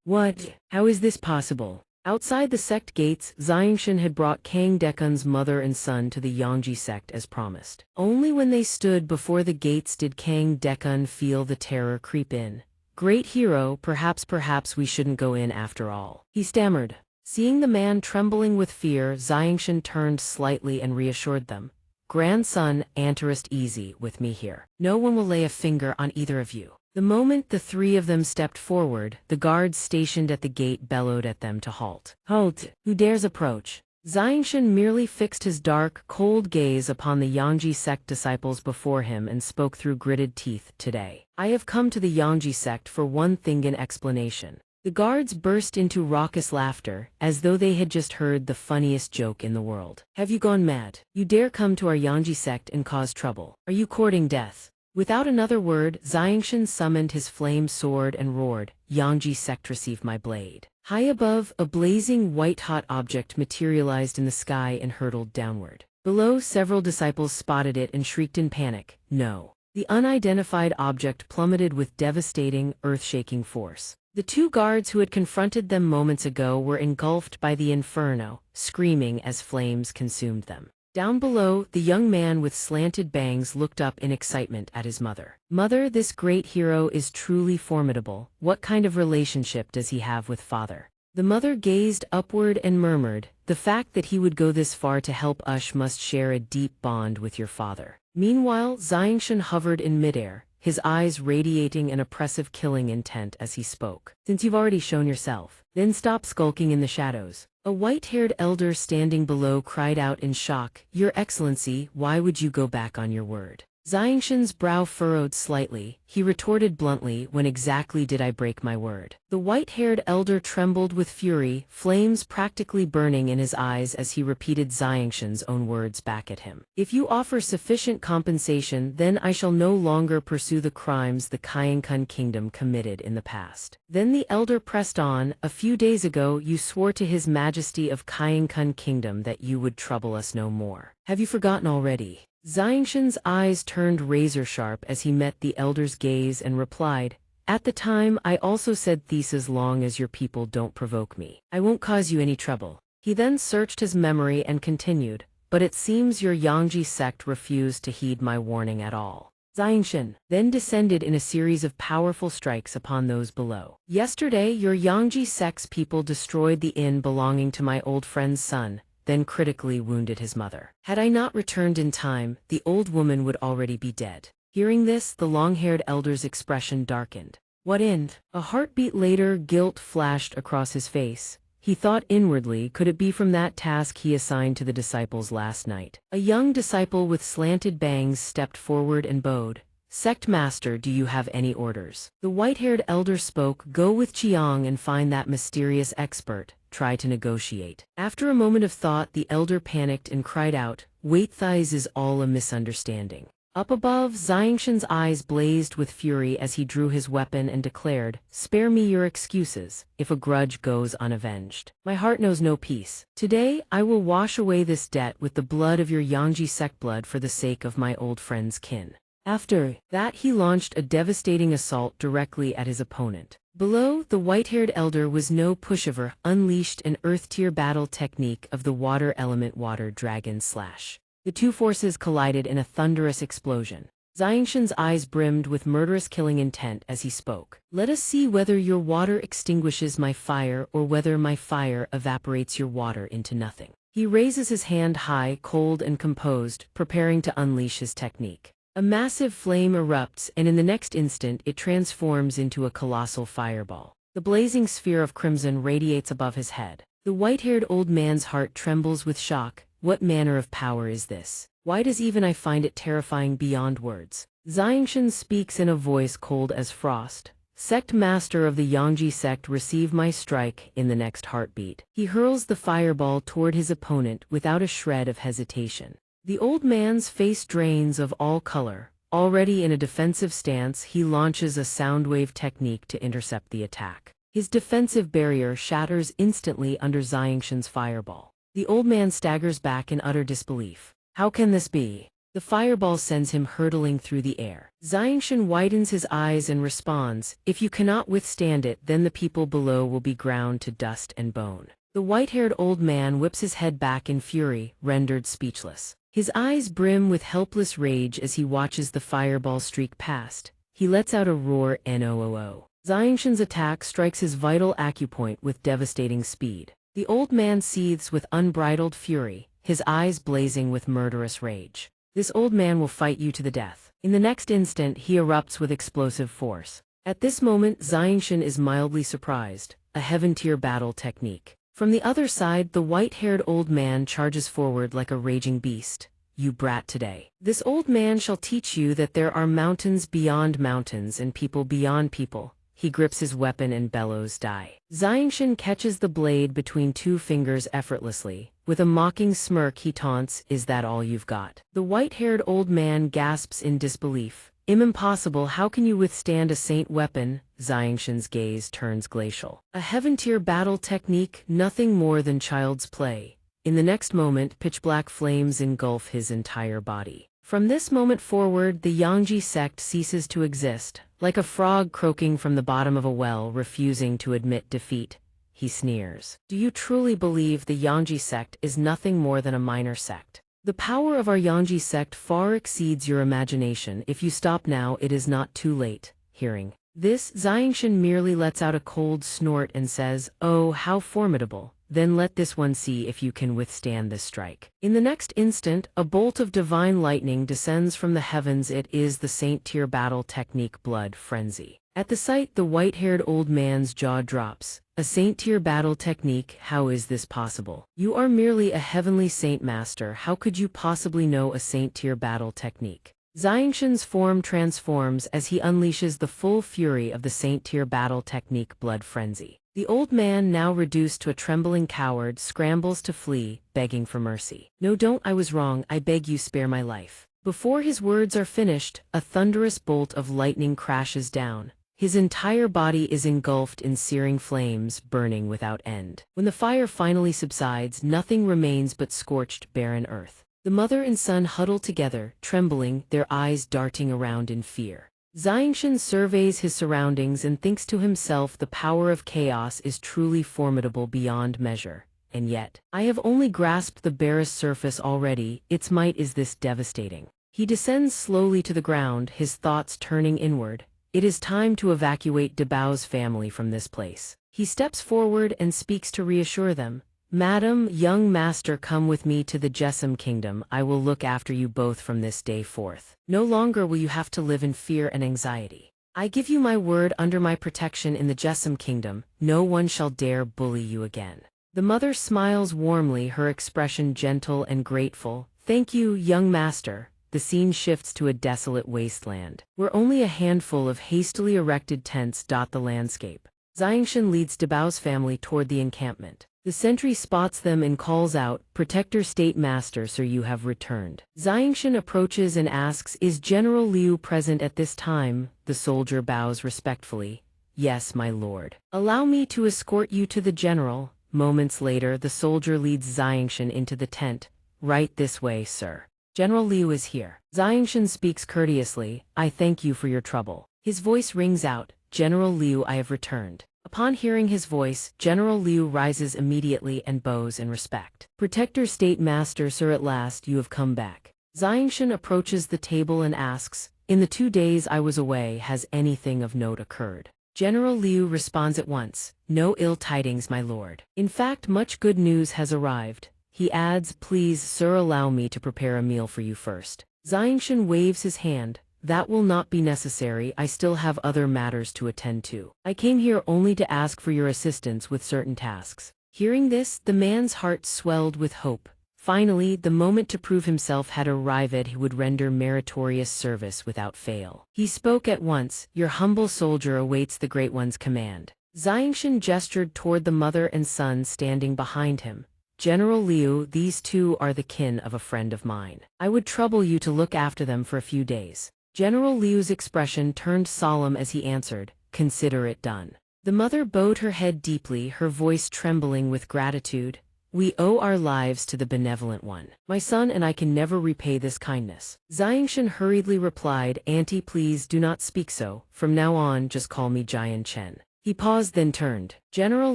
Speaker 1: What? How is this possible?" Outside the sect gates, xianxia had brought Kang Dekun's mother and son to the Yangji sect as promised. Only when they stood before the gates did Kang Dekun feel the terror creep in. "Great hero, perhaps we shouldn't go in after all," he stammered. Seeing the man trembling with fear, xianxia turned slightly and reassured them. "Grandson, rest easy with me here. No one will lay a finger on either of you." The moment the three of them stepped forward, the guards stationed at the gate bellowed at them to halt. "Halt! Who dares approach?" Xianxia merely fixed his dark, cold gaze upon the Yangji sect disciples before him and spoke through gritted teeth, "Today, I have come to the Yangji sect for one thing in explanation." The guards burst into raucous laughter, as though they had just heard the funniest joke in the world. "Have you gone mad? You dare come to our Yangji sect and cause trouble? Are you courting death?" Without another word, xianxia summoned his flame sword and roared, "Yangji sect, receive my blade." High above, a blazing white-hot object materialized in the sky and hurtled downward. Below, several disciples spotted it and shrieked in panic, "No!" The unidentified object plummeted with devastating, earth-shaking force. The two guards who had confronted them moments ago were engulfed by the inferno, screaming as flames consumed them. Down below, the young man with slanted bangs looked up in excitement at his mother. "Mother, this great hero is truly formidable. What kind of relationship does he have with father?" The mother gazed upward and murmured, "The fact that he would go this far to help us must share a deep bond with your father." Meanwhile, xianxia hovered in midair, his eyes radiating an oppressive killing intent as he spoke. "Since you've already shown yourself, then stop skulking in the shadows." A white-haired elder standing below cried out in shock, "Your Excellency, why would you go back on your word?" Xianxia's brow furrowed slightly. He retorted bluntly, "When exactly did I break my word?" The white-haired elder trembled with fury, flames practically burning in his eyes as he repeated xianxia's own words back at him. "If you offer sufficient compensation, then I shall no longer pursue the crimes the Xianxia kingdom committed in the past." Then the elder pressed on, "A few days ago you swore to His Majesty of Xianxia kingdom that you would trouble us no more. Have you forgotten already?" Xianxia's eyes turned razor-sharp as he met the elder's gaze and replied, "At the time I also said this: as long as your people don't provoke me, I won't cause you any trouble." He then searched his memory and continued, "But it seems your Yangji sect refused to heed my warning at all." Xianxia then descended in a series of powerful strikes upon those below. "Yesterday your Yangji sect's people destroyed the inn belonging to my old friend's son, then critically wounded his mother. Had I not returned in time, the old woman would already be dead." Hearing this, the long-haired elder's expression darkened. "What end?" A heartbeat later, guilt flashed across his face. He thought inwardly, could it be from that task he assigned to the disciples last night? A young disciple with slanted bangs stepped forward and bowed. "Sect Master, do you have any orders?" The white-haired elder spoke, "Go with Chiang and find that mysterious expert. Try to negotiate." After a moment of thought, the elder panicked and cried out, "Wait, thighs is all a misunderstanding." Up above, xianxia's eyes blazed with fury as he drew his weapon and declared, "Spare me your excuses, if a grudge goes unavenged. My heart knows no peace. Today, I will wash away this debt with the blood of your Yangji sect blood for the sake of my old friend's kin." After that, he launched a devastating assault directly at his opponent. Below, the white-haired elder was no pushover, unleashed an earth-tier battle technique of the water element water dragon slash. The two forces collided in a thunderous explosion. Xianxia's eyes brimmed with murderous killing intent as he spoke. "Let us see whether your water extinguishes my fire or whether my fire evaporates your water into nothing." He raises his hand high, cold and composed, preparing to unleash his technique. A massive flame erupts, and in the next instant it transforms into a colossal fireball. The blazing sphere of crimson radiates above his head. The white-haired old man's heart trembles with shock. What manner of power is this? Why does even I find it terrifying beyond words? Xianxia speaks in a voice cold as frost. Sect master of the Yangji sect, receive my strike in the next heartbeat. He hurls the fireball toward his opponent without a shred of hesitation. The old man's face drains of all color. Already in a defensive stance, he launches a soundwave technique to intercept the attack. His defensive barrier shatters instantly under xianxia's fireball. The old man staggers back in utter disbelief. How can this be? The fireball sends him hurtling through the air. Xianxia widens his eyes and responds, if you cannot withstand it, then the people below will be ground to dust and bone. The white-haired old man whips his head back in fury, rendered speechless. His eyes brim with helpless rage as he watches the fireball streak past. He lets out a roar, "Noo." Xianxia's attack strikes his vital acupoint with devastating speed. The old man seethes with unbridled fury, his eyes blazing with murderous rage. This old man will fight you to the death. In the next instant, he erupts with explosive force. At this moment, Xianxia is mildly surprised, a heaven-tier battle technique. From the other side, the white-haired old man charges forward like a raging beast. You brat today. This old man shall teach you that there are mountains beyond mountains and people beyond people. He grips his weapon and bellows, die. Xianxia catches the blade between two fingers effortlessly. With a mocking smirk he taunts, is that all you've got? The white-haired old man gasps in disbelief. Impossible, how can you withstand a saint weapon? Xianxia's gaze turns glacial. A heaven-tier battle technique, nothing more than child's play. In the next moment, pitch-black flames engulf his entire body. From this moment forward, the Yangji sect ceases to exist, like a frog croaking from the bottom of a well, refusing to admit defeat. He sneers. Do you truly believe the Yangji sect is nothing more than a minor sect? The power of our Yangji sect far exceeds your imagination. If you stop now, it is not too late. Hearing this, Xianxia merely lets out a cold snort and says, oh, how formidable. Then let this one see if you can withstand this strike. In the next instant, a bolt of divine lightning descends from the heavens. It is the saint-tier battle technique, Blood Frenzy. At the sight, the white-haired old man's jaw drops. A saint-tier battle technique, how is this possible? You are merely a heavenly saint master, how could you possibly know a saint-tier battle technique? Xianxia's form transforms as he unleashes the full fury of the saint-tier battle technique, Blood Frenzy. The old man, now reduced to a trembling coward, scrambles to flee, begging for mercy. No, don't, I was wrong, I beg you, spare my life. Before his words are finished, a thunderous bolt of lightning crashes down. His entire body is engulfed in searing flames, burning without end. When the fire finally subsides, nothing remains but scorched, barren earth. The mother and son huddle together, trembling, their eyes darting around in fear. Xianxia surveys his surroundings and thinks to himself, the power of chaos is truly formidable beyond measure. And yet, I have only grasped the barest surface already, its might is this devastating. He descends slowly to the ground, his thoughts turning inward. It is time to evacuate Dabao's family from this place. He steps forward and speaks to reassure them. Madam, young master, come with me to the Jessamine kingdom. I will look after you both from this day forth. No longer will you have to live in fear and anxiety. I give you my word, under my protection in the Jessamine kingdom, no one shall dare bully you again. The mother smiles warmly, her expression gentle and grateful. Thank you, young master. The scene shifts to a desolate wasteland, where only a handful of hastily erected tents dot the landscape. Xianxia leads Dabao's family toward the encampment. The sentry spots them and calls out, Protector State Master, sir, you have returned. Xianxia approaches and asks, is General Liu present at this time? The soldier bows respectfully. Yes, my lord. Allow me to escort you to the general. Moments later, the soldier leads Xianxia into the tent. Right this way, sir. General Liu is here. Xianxia speaks courteously. I thank you for your trouble. His voice rings out, General Liu, I have returned. Upon hearing his voice, General Liu rises immediately and bows in respect. Protector State Master, sir, at last you have come back. Xianxia approaches the table and asks, in the 2 days I was away, has anything of note occurred? General Liu responds at once, no ill tidings, my lord. In fact, much good news has arrived. He adds, please, sir, allow me to prepare a meal for you first. Xianxia waves his hand. That will not be necessary, I still have other matters to attend to. I came here only to ask for your assistance with certain tasks. Hearing this, the man's heart swelled with hope. Finally, the moment to prove himself had arrived. He would render meritorious service without fail. He spoke at once, "Your humble soldier awaits the Great One's command." Xianxia gestured toward the mother and son standing behind him. "General Liu, these two are the kin of a friend of mine. I would trouble you to look after them for a few days." General Liu's expression turned solemn as he answered, "Consider it done." The mother bowed her head deeply, her voice trembling with gratitude. "We owe our lives to the benevolent one. My son and I can never repay this kindness." Xianxia hurriedly replied, "Auntie, please do not speak so. From now on, just call me Jian-chen." He paused, then turned. "General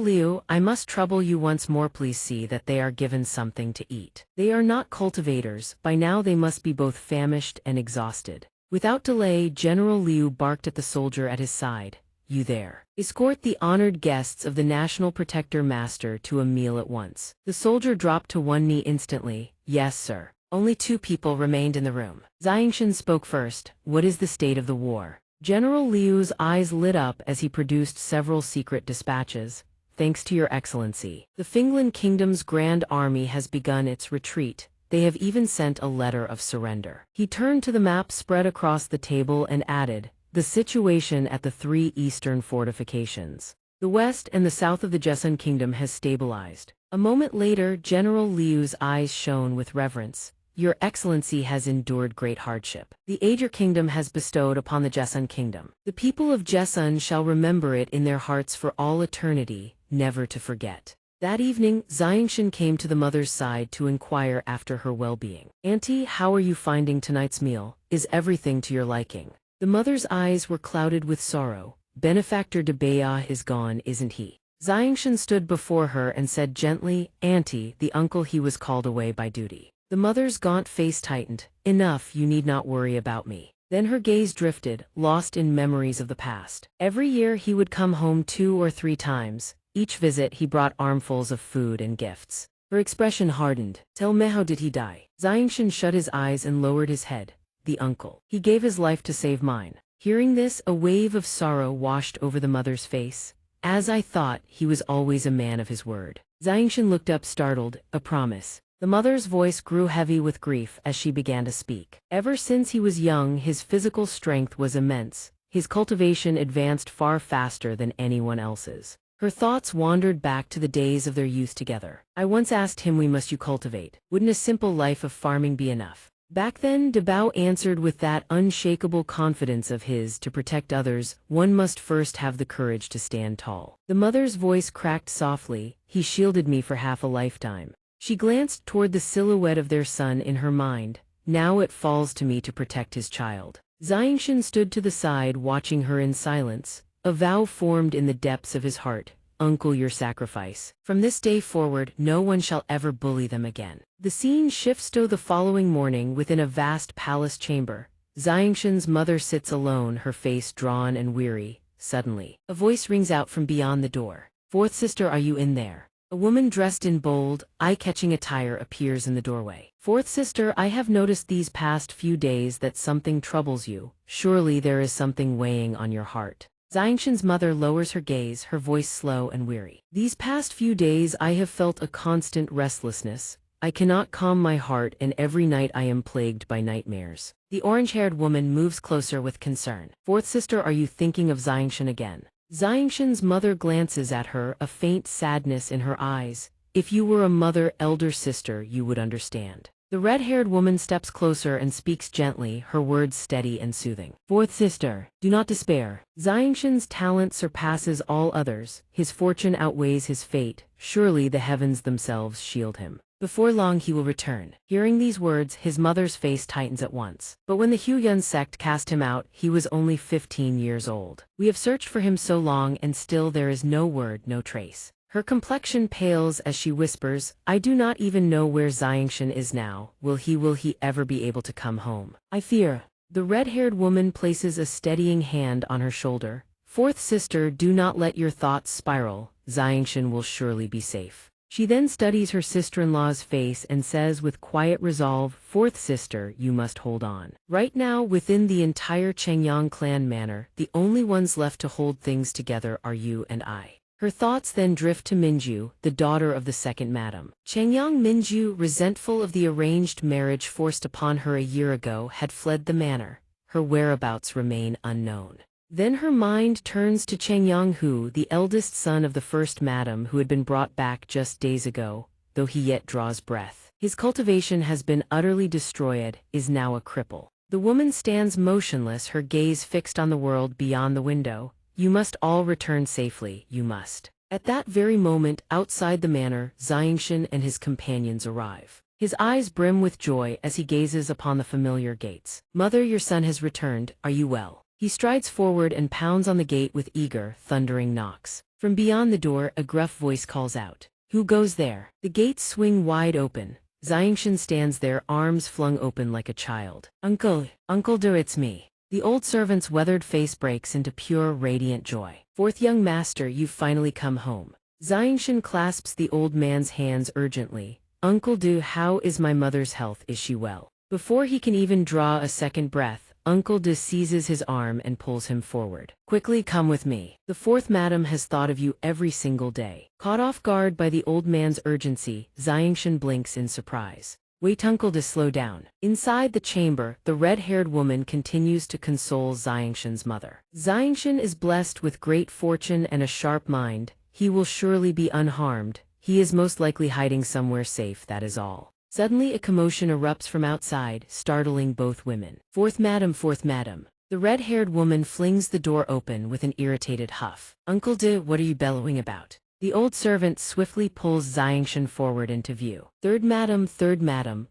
Speaker 1: Liu, I must trouble you once more. Please see that they are given something to eat. They are not cultivators. By now they must be both famished and exhausted." Without delay, General Liu barked at the soldier at his side. "You there. Escort the honored guests of the National Protector Master to a meal at once." The soldier dropped to one knee instantly. "Yes, sir." Only 2 people remained in the room. Xianxia spoke first. "What is the state of the war?" General Liu's eyes lit up as he produced several secret dispatches. "Thanks to your excellency, the Finland Kingdom's Grand Army has begun its retreat. They have even sent a letter of surrender." He turned to the map spread across the table and added, "The situation at the 3 eastern fortifications. The west and the south of the Joseon Kingdom has stabilized." A moment later, General Liu's eyes shone with reverence. "Your Excellency has endured great hardship. The age your kingdom has bestowed upon the Joseon Kingdom. The people of Joseon shall remember it in their hearts for all eternity, never to forget." That evening, Xianxia came to the mother's side to inquire after her well-being. "Auntie, how are you finding tonight's meal? Is everything to your liking?" The mother's eyes were clouded with sorrow. "Benefactor de Baya is gone, isn't he?" Xianxia stood before her and said gently, "Auntie, the uncle, he was called away by duty." The mother's gaunt face tightened. "Enough, you need not worry about me." Then her gaze drifted, lost in memories of the past. Every year he would come home 2 or 3 times. Each visit he brought armfuls of food and gifts. Her expression hardened. "Tell me, how did he die?" Xianxia shut his eyes and lowered his head. "The uncle. He gave his life to save mine." Hearing this, a wave of sorrow washed over the mother's face. "As I thought, he was always a man of his word." Xianxia looked up startled. "A promise." The mother's voice grew heavy with grief as she began to speak. "Ever since he was young, his physical strength was immense. His cultivation advanced far faster than anyone else's." Her thoughts wandered back to the days of their youth together. "I once asked him, 'We must you cultivate? Wouldn't a simple life of farming be enough?' Back then, Debao answered with that unshakable confidence of his, 'To protect others, one must first have the courage to stand tall.'" The mother's voice cracked softly. "He shielded me for half a lifetime." She glanced toward the silhouette of their son in her mind. "Now it falls to me to protect his child." Xianxia stood to the side, watching her in silence. A vow formed in the depths of his heart. "Uncle, your sacrifice. From this day forward, no one shall ever bully them again." The scene shifts to the following morning within a vast palace chamber. Xianxia's mother sits alone, her face drawn and weary. Suddenly, a voice rings out from beyond the door. "Fourth sister, are you in there?" A woman dressed in bold, eye-catching attire appears in the doorway. "Fourth sister, I have noticed these past few days that something troubles you. Surely there is something weighing on your heart." Xianxia's mother lowers her gaze, her voice slow and weary. "These past few days I have felt a constant restlessness. I cannot calm my heart, and every night I am plagued by nightmares." The orange-haired woman moves closer with concern. "Fourth sister, are you thinking of Xianxia again?" Xianxia's mother glances at her, a faint sadness in her eyes. "If you were a mother, elder sister, you would understand." The red-haired woman steps closer and speaks gently, her words steady and soothing. "Fourth sister, do not despair. Xianxia's talent surpasses all others. His fortune outweighs his fate. Surely the heavens themselves shield him. Before long he will return." Hearing these words, his mother's face tightens at once. "But when the Huyun sect cast him out, he was only 15 years old. We have searched for him so long, and still there is no word, no trace." Her complexion pales as she whispers, "I do not even know where Xianxia is now. Will he ever be able to come home? I fear." The red-haired woman places a steadying hand on her shoulder. "Fourth sister, do not let your thoughts spiral. Xianxia will surely be safe." She then studies her sister-in-law's face and says with quiet resolve, "Fourth sister, you must hold on. Right now, within the entire Chengyang clan manor, the only ones left to hold things together are you and I." Her thoughts then drift to Minju, the daughter of the second madam. Changyang Minju, resentful of the arranged marriage forced upon her a year ago, had fled the manor. Her whereabouts remain unknown. Then her mind turns to Changyang Hu, the eldest son of the first madam who had been brought back just days ago, though he yet draws breath. His cultivation has been utterly destroyed, is now a cripple. The woman stands motionless, her gaze fixed on the world beyond the window. You must all return safely, you must. At that very moment, outside the manor, Xianxia and his companions arrive. His eyes brim with joy as he gazes upon the familiar gates. Mother, your son has returned, are you well? He strides forward and pounds on the gate with eager, thundering knocks. From beyond the door, a gruff voice calls out. Who goes there? The gates swing wide open. Xianxia stands there, arms flung open like a child. Uncle Do, it's me. The old servant's weathered face breaks into pure, radiant joy. Fourth young master, you've finally come home. Xianxia clasps the old man's hands urgently. Uncle Do, how is my mother's health? Is she well? Before he can even draw a second breath, Uncle De seizes his arm and pulls him forward. Quickly, come with me. The fourth madam has thought of you every single day. Caught off guard by the old man's urgency, Xianxia blinks in surprise. Wait, Uncle De, slow down. Inside the chamber, the red-haired woman continues to console Xianxia's mother. Xianxia is blessed with great fortune and a sharp mind. He will surely be unharmed. He is most likely hiding somewhere safe, that is all. Suddenly a commotion erupts from outside, startling both women. Fourth madam, fourth madam. The red-haired woman flings the door open with an irritated huff. Uncle De, what are you bellowing about? The old servant swiftly pulls Xianxia forward into view. Third madam,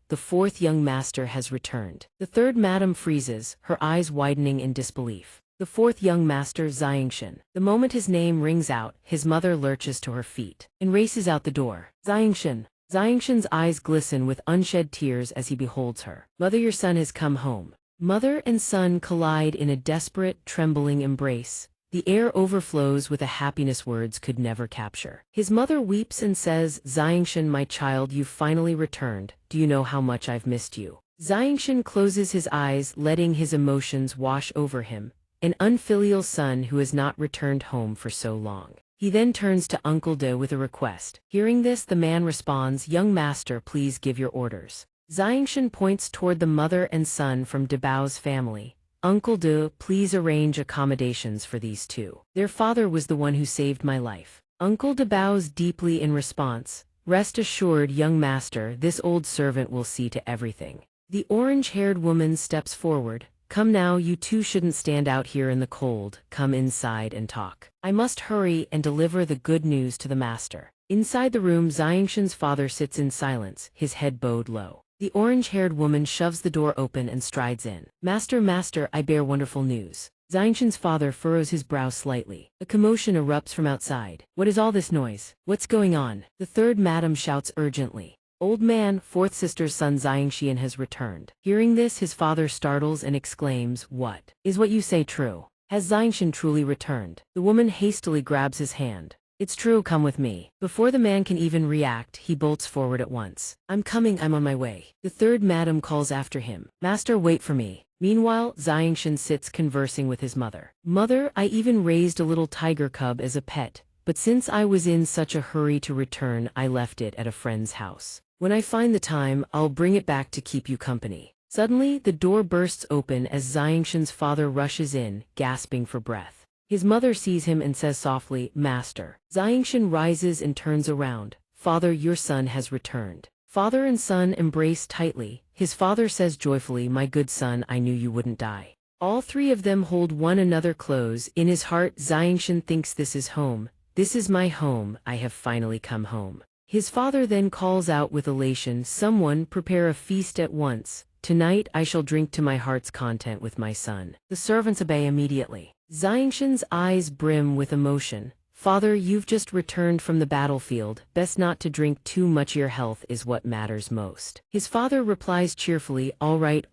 Speaker 1: the fourth young master has returned. The third madam freezes, her eyes widening in disbelief. The fourth young master, Xianxia. The moment his name rings out, his mother lurches to her feet and races out the door. Xianxia's eyes glisten with unshed tears as he beholds her. Mother, your son has come home. Mother and son collide in a desperate, trembling embrace. The air overflows with a happiness words could never capture. His mother weeps and says, Xianxia, my child, you've finally returned. Do you know how much I've missed you? Xianxia closes his eyes, letting his emotions wash over him. An unfilial son who has not returned home for so long. He then turns to Uncle De with a request. Hearing this, the man responds, Young master, please give your orders. Xianxia points toward the mother and son from De Bao's family. Uncle De, please arrange accommodations for these two. Their father was the one who saved my life. Uncle De bows deeply in response. Rest assured, young master, this old servant will see to everything. The orange-haired woman steps forward. Come now, you two shouldn't stand out here in the cold. Come inside and talk. I must hurry and deliver the good news to the master. Inside the room, Xianxia's father sits in silence, his head bowed low. The orange-haired woman shoves the door open and strides in. Master, I bear wonderful news. Xianxia's father furrows his brow slightly. A commotion erupts from outside. What is all this noise? What's going on? The third madam shouts urgently. Old man, fourth sister's son Xianxia has returned. Hearing this, his father startles and exclaims, What? Is what you say true? Has Xianxia truly returned? The woman hastily grabs his hand. It's true, come with me. Before the man can even react, he bolts forward at once. I'm coming, I'm on my way. The third madam calls after him. Master, wait for me. Meanwhile, Xianxia sits conversing with his mother. Mother, I even raised a little tiger cub as a pet, but since I was in such a hurry to return, I left it at a friend's house. When I find the time, I'll bring it back to keep you company. Suddenly, the door bursts open as Xianxia's father rushes in, gasping for breath. His mother sees him and says softly, Master. Xianxia rises and turns around. Father, your son has returned. Father and son embrace tightly. His father says joyfully, My good son, I knew you wouldn't die. All three of them hold one another close. In his heart, Xianxia thinks this is home. This is my home, I have finally come home. His father then calls out with elation, Someone prepare a feast at once. Tonight I shall drink to my heart's content with my son. The servants obey immediately. Xianxia's eyes brim with emotion. Father, you've just returned from the battlefield. Best not to drink too much. Your health is what matters most. His father replies cheerfully, All right,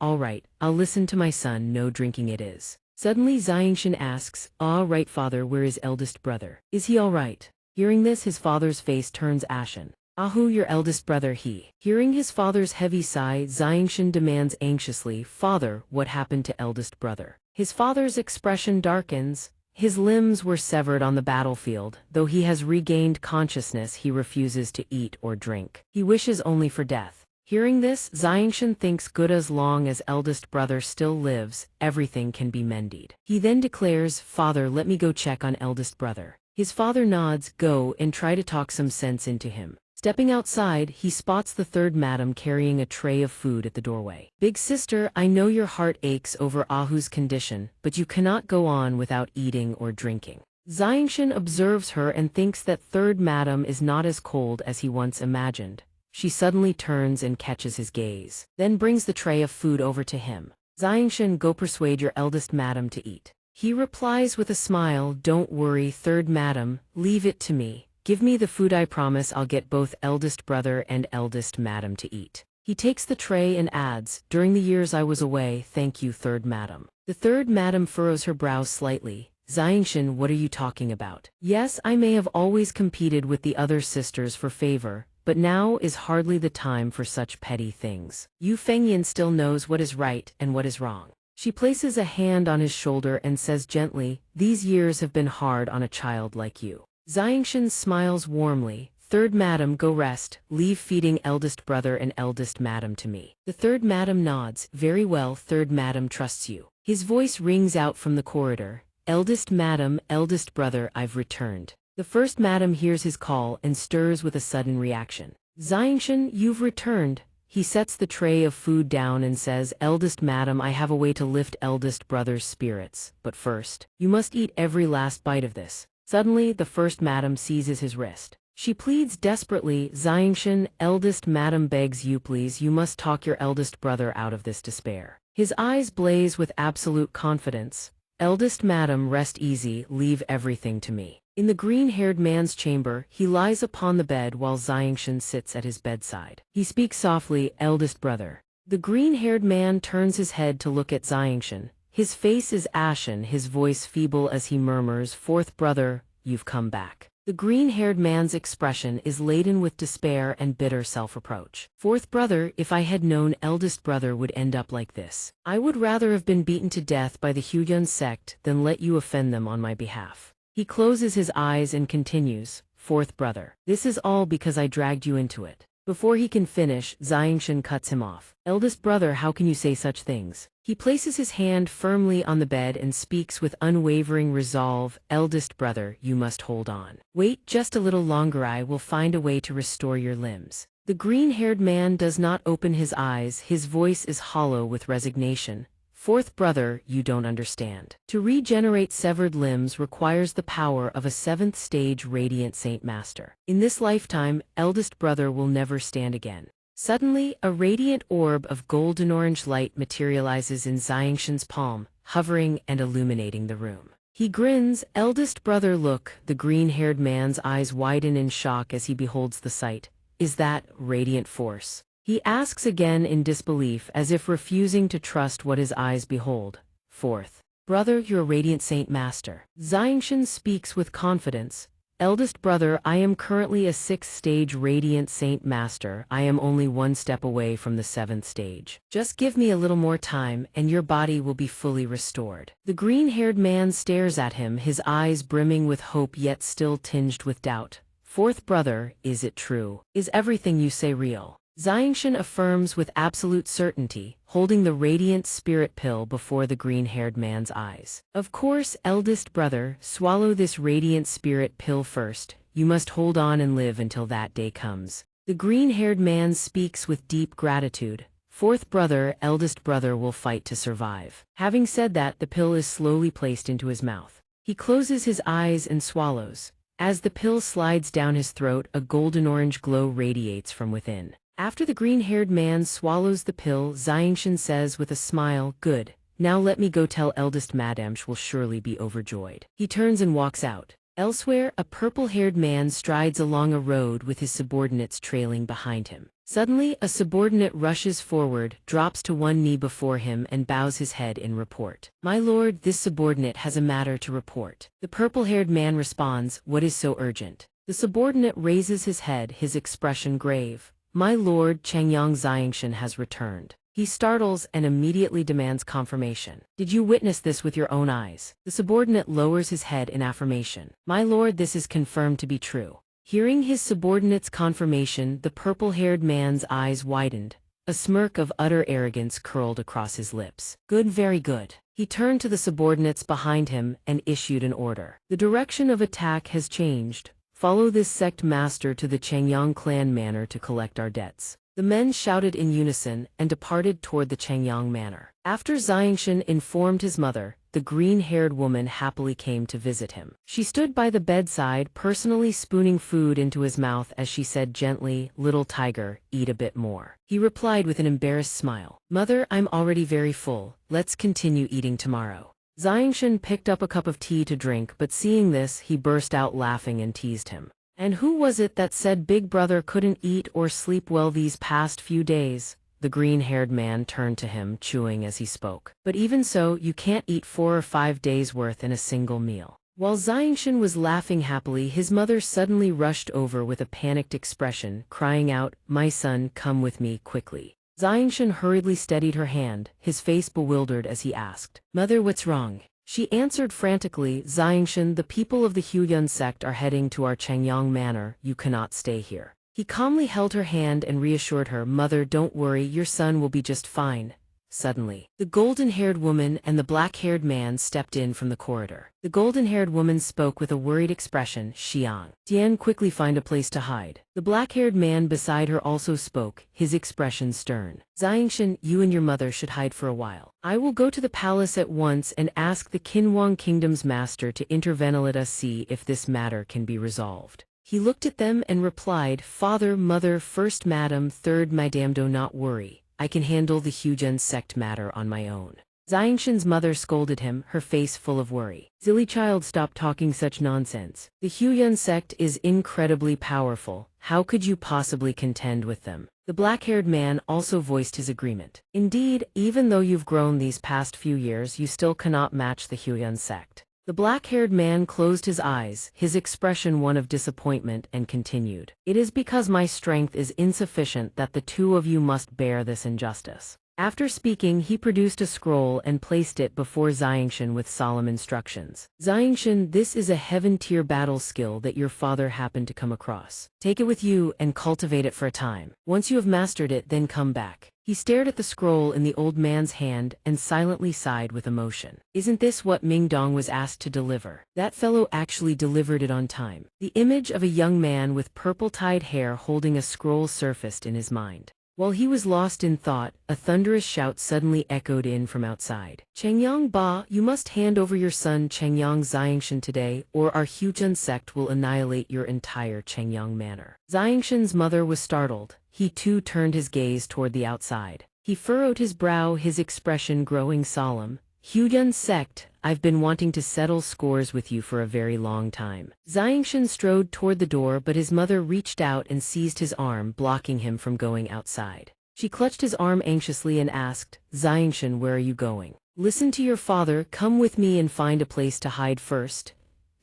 Speaker 1: I'll listen to my son, no drinking it is. Suddenly Xianxia asks, All right, father, where is eldest brother? Is he all right? Hearing this, his father's face turns ashen. Ahu, your eldest brother, he. Hearing his father's heavy sigh, Xianxia demands anxiously, Father, what happened to eldest brother? His father's expression darkens. His limbs were severed on the battlefield. Though he has regained consciousness, he refuses to eat or drink. He wishes only for death. Hearing this, xianxia thinks good as long as eldest brother still lives, everything can be mended. He then declares, "Father, let me go check on eldest brother." His father nods, "Go and try to talk some sense into him." Stepping outside, he spots the third madam carrying a tray of food at the doorway. "Big sister, I know your heart aches over Ahu's condition, but you cannot go on without eating or drinking." Xianxia observes her and thinks that third madam is not as cold as he once imagined. She suddenly turns and catches his gaze, then brings the tray of food over to him. "Xianxia, go persuade your eldest madam to eat." He replies with a smile, "Don't worry, third madam, leave it to me. Give me the food, I promise I'll get both eldest brother and eldest madam to eat." He takes the tray and adds, "During the years I was away, thank you, third madam." The third madam furrows her brows slightly. "Xianxia, what are you talking about? Yes, I may have always competed with the other sisters for favor, but now is hardly the time for such petty things. Yu Fengyan still knows what is right and what is wrong." She places a hand on his shoulder and says gently, "These years have been hard on a child like you." Xianxia smiles warmly. "Third madam, go rest, leave feeding eldest brother and eldest madam to me." The third madam nods, "Very well, third madam trusts you." His voice rings out from the corridor, "Eldest madam, eldest brother, I've returned." The first madam hears his call and stirs with a sudden reaction. "Xianxia, you've returned." He sets the tray of food down and says, "Eldest madam, I have a way to lift eldest brother's spirits, but first, you must eat every last bite of this." Suddenly, the first madam seizes his wrist. She pleads desperately, "Xianxia, eldest madam begs you, please, you must talk your eldest brother out of this despair." His eyes blaze with absolute confidence. "Eldest madam, rest easy, leave everything to me." In the green-haired man's chamber, he lies upon the bed while Xianxia sits at his bedside. He speaks softly, "Eldest brother." The green-haired man turns his head to look at Xianxia. His face is ashen, his voice feeble as he murmurs, "Fourth brother, you've come back." The green-haired man's expression is laden with despair and bitter self-reproach. "Fourth brother, if I had known eldest brother would end up like this, I would rather have been beaten to death by the Huyan sect than let you offend them on my behalf." He closes his eyes and continues, "Fourth brother, this is all because I dragged you into it." Before he can finish, Xianxia cuts him off. "Eldest brother, how can you say such things?" He places his hand firmly on the bed and speaks with unwavering resolve, "Eldest brother, you must hold on. Wait just a little longer, I will find a way to restore your limbs." The green-haired man does not open his eyes, his voice is hollow with resignation. "Fourth brother, you don't understand. To regenerate severed limbs requires the power of a 7th stage radiant saint master. In this lifetime, eldest brother will never stand again." Suddenly, a radiant orb of golden-orange light materializes in Xianxia's palm, hovering and illuminating the room. He grins, "Eldest brother, look." The green-haired man's eyes widen in shock as he beholds the sight. "Is that radiant force?" He asks again in disbelief, as if refusing to trust what his eyes behold. "Fourth brother, your radiant saint master." Xianxia speaks with confidence. "Eldest brother, I am currently a 6th stage radiant saint master. I am only one step away from the 7th stage. Just give me a little more time, and your body will be fully restored." The green-haired man stares at him, his eyes brimming with hope yet still tinged with doubt. "Fourth brother, is it true? Is everything you say real?" Xianxia affirms with absolute certainty, holding the radiant spirit pill before the green-haired man's eyes. "Of course, eldest brother, swallow this radiant spirit pill first. You must hold on and live until that day comes." The green-haired man speaks with deep gratitude. "Fourth brother, eldest brother will fight to survive." Having said that, the pill is slowly placed into his mouth. He closes his eyes and swallows. As the pill slides down his throat, a golden-orange glow radiates from within. After the green-haired man swallows the pill, Xianxia says with a smile, "Good. Now let me go tell eldest madam, she will surely be overjoyed." He turns and walks out. Elsewhere, a purple-haired man strides along a road with his subordinates trailing behind him. Suddenly, a subordinate rushes forward, drops to one knee before him and bows his head in report. "My lord, this subordinate has a matter to report." The purple-haired man responds, "What is so urgent?" The subordinate raises his head, his expression grave. "My lord, Changyang Xianxia has returned." He startles and immediately demands confirmation. Did you witness this with your own eyes? The subordinate lowers his head in affirmation. My lord, this is confirmed to be true. Hearing his subordinate's confirmation, the purple-haired man's eyes widened. A smirk of utter arrogance curled across his lips. Good, very good. He turned to the subordinates behind him and issued an order. The direction of attack has changed. Follow this sect master to the Changyang clan manor to collect our debts. The men shouted in unison and departed toward the Changyang manor. After Xianxia informed his mother, the green-haired woman happily came to visit him. She stood by the bedside, personally spooning food into his mouth as she said gently, "Little tiger, eat a bit more." He replied with an embarrassed smile, "Mother, I'm already very full. Let's continue eating tomorrow." Xianxia picked up a cup of tea to drink, but seeing this, he burst out laughing and teased him. And who was it that said Big Brother couldn't eat or sleep well these past few days? The green-haired man turned to him, chewing as he spoke. But even so, you can't eat 4 or 5 days' worth in a single meal. While Xianxia was laughing happily, his mother suddenly rushed over with a panicked expression, crying out, "My son, come with me quickly." Xianxia hurriedly steadied her hand, his face bewildered as he asked, "Mother, what's wrong?" She answered frantically, "Xianxia, the people of the Huyun sect are heading to our Changyang manor. You cannot stay here." He calmly held her hand and reassured her, "Mother, don't worry, your son will be just fine." Suddenly, the golden-haired woman and the black-haired man stepped in from the corridor. The golden-haired woman spoke with a worried expression, "Xiang Dian, quickly find a place to hide." The black-haired man beside her also spoke, his expression stern. "Xianxia, you and your mother should hide for a while. I will go to the palace at once and ask the Qinhuang Kingdom's master to intervene. Let us see if this matter can be resolved." He looked at them and replied, "Father, mother, first madam, third madame, do not worry. I can handle the Huyun sect matter on my own." Xianxia's mother scolded him, her face full of worry. "Silly child, stop talking such nonsense. The Huyun sect is incredibly powerful. How could you possibly contend with them?" The black-haired man also voiced his agreement. "Indeed, even though you've grown these past few years, you still cannot match the Huyun sect." The black-haired man closed his eyes, his expression one of disappointment, and continued, "It is because my strength is insufficient that the two of you must bear this injustice." After speaking, he produced a scroll and placed it before Xianxia with solemn instructions. "Xianxia, this is a heaven-tier battle skill that your father happened to come across. Take it with you and cultivate it for a time. Once you have mastered it, then come back." He stared at the scroll in the old man's hand and silently sighed with emotion. "Isn't this what Ming Dong was asked to deliver? That fellow actually delivered it on time." The image of a young man with purple-tied hair holding a scroll surfaced in his mind. While he was lost in thought, a thunderous shout suddenly echoed in from outside. "Changyang Ba, you must hand over your son Changyang Xianxia today, or our Huyun sect will annihilate your entire Changyang manor." Xianxia's mother was startled. He too turned his gaze toward the outside. He furrowed his brow, his expression growing solemn. "Huyun sect, I've been wanting to settle scores with you for a very long time." Xianxia strode toward the door, but his mother reached out and seized his arm, blocking him from going outside. She clutched his arm anxiously and asked, "Xianxia, where are you going?" "Listen to your father, come with me and find a place to hide first."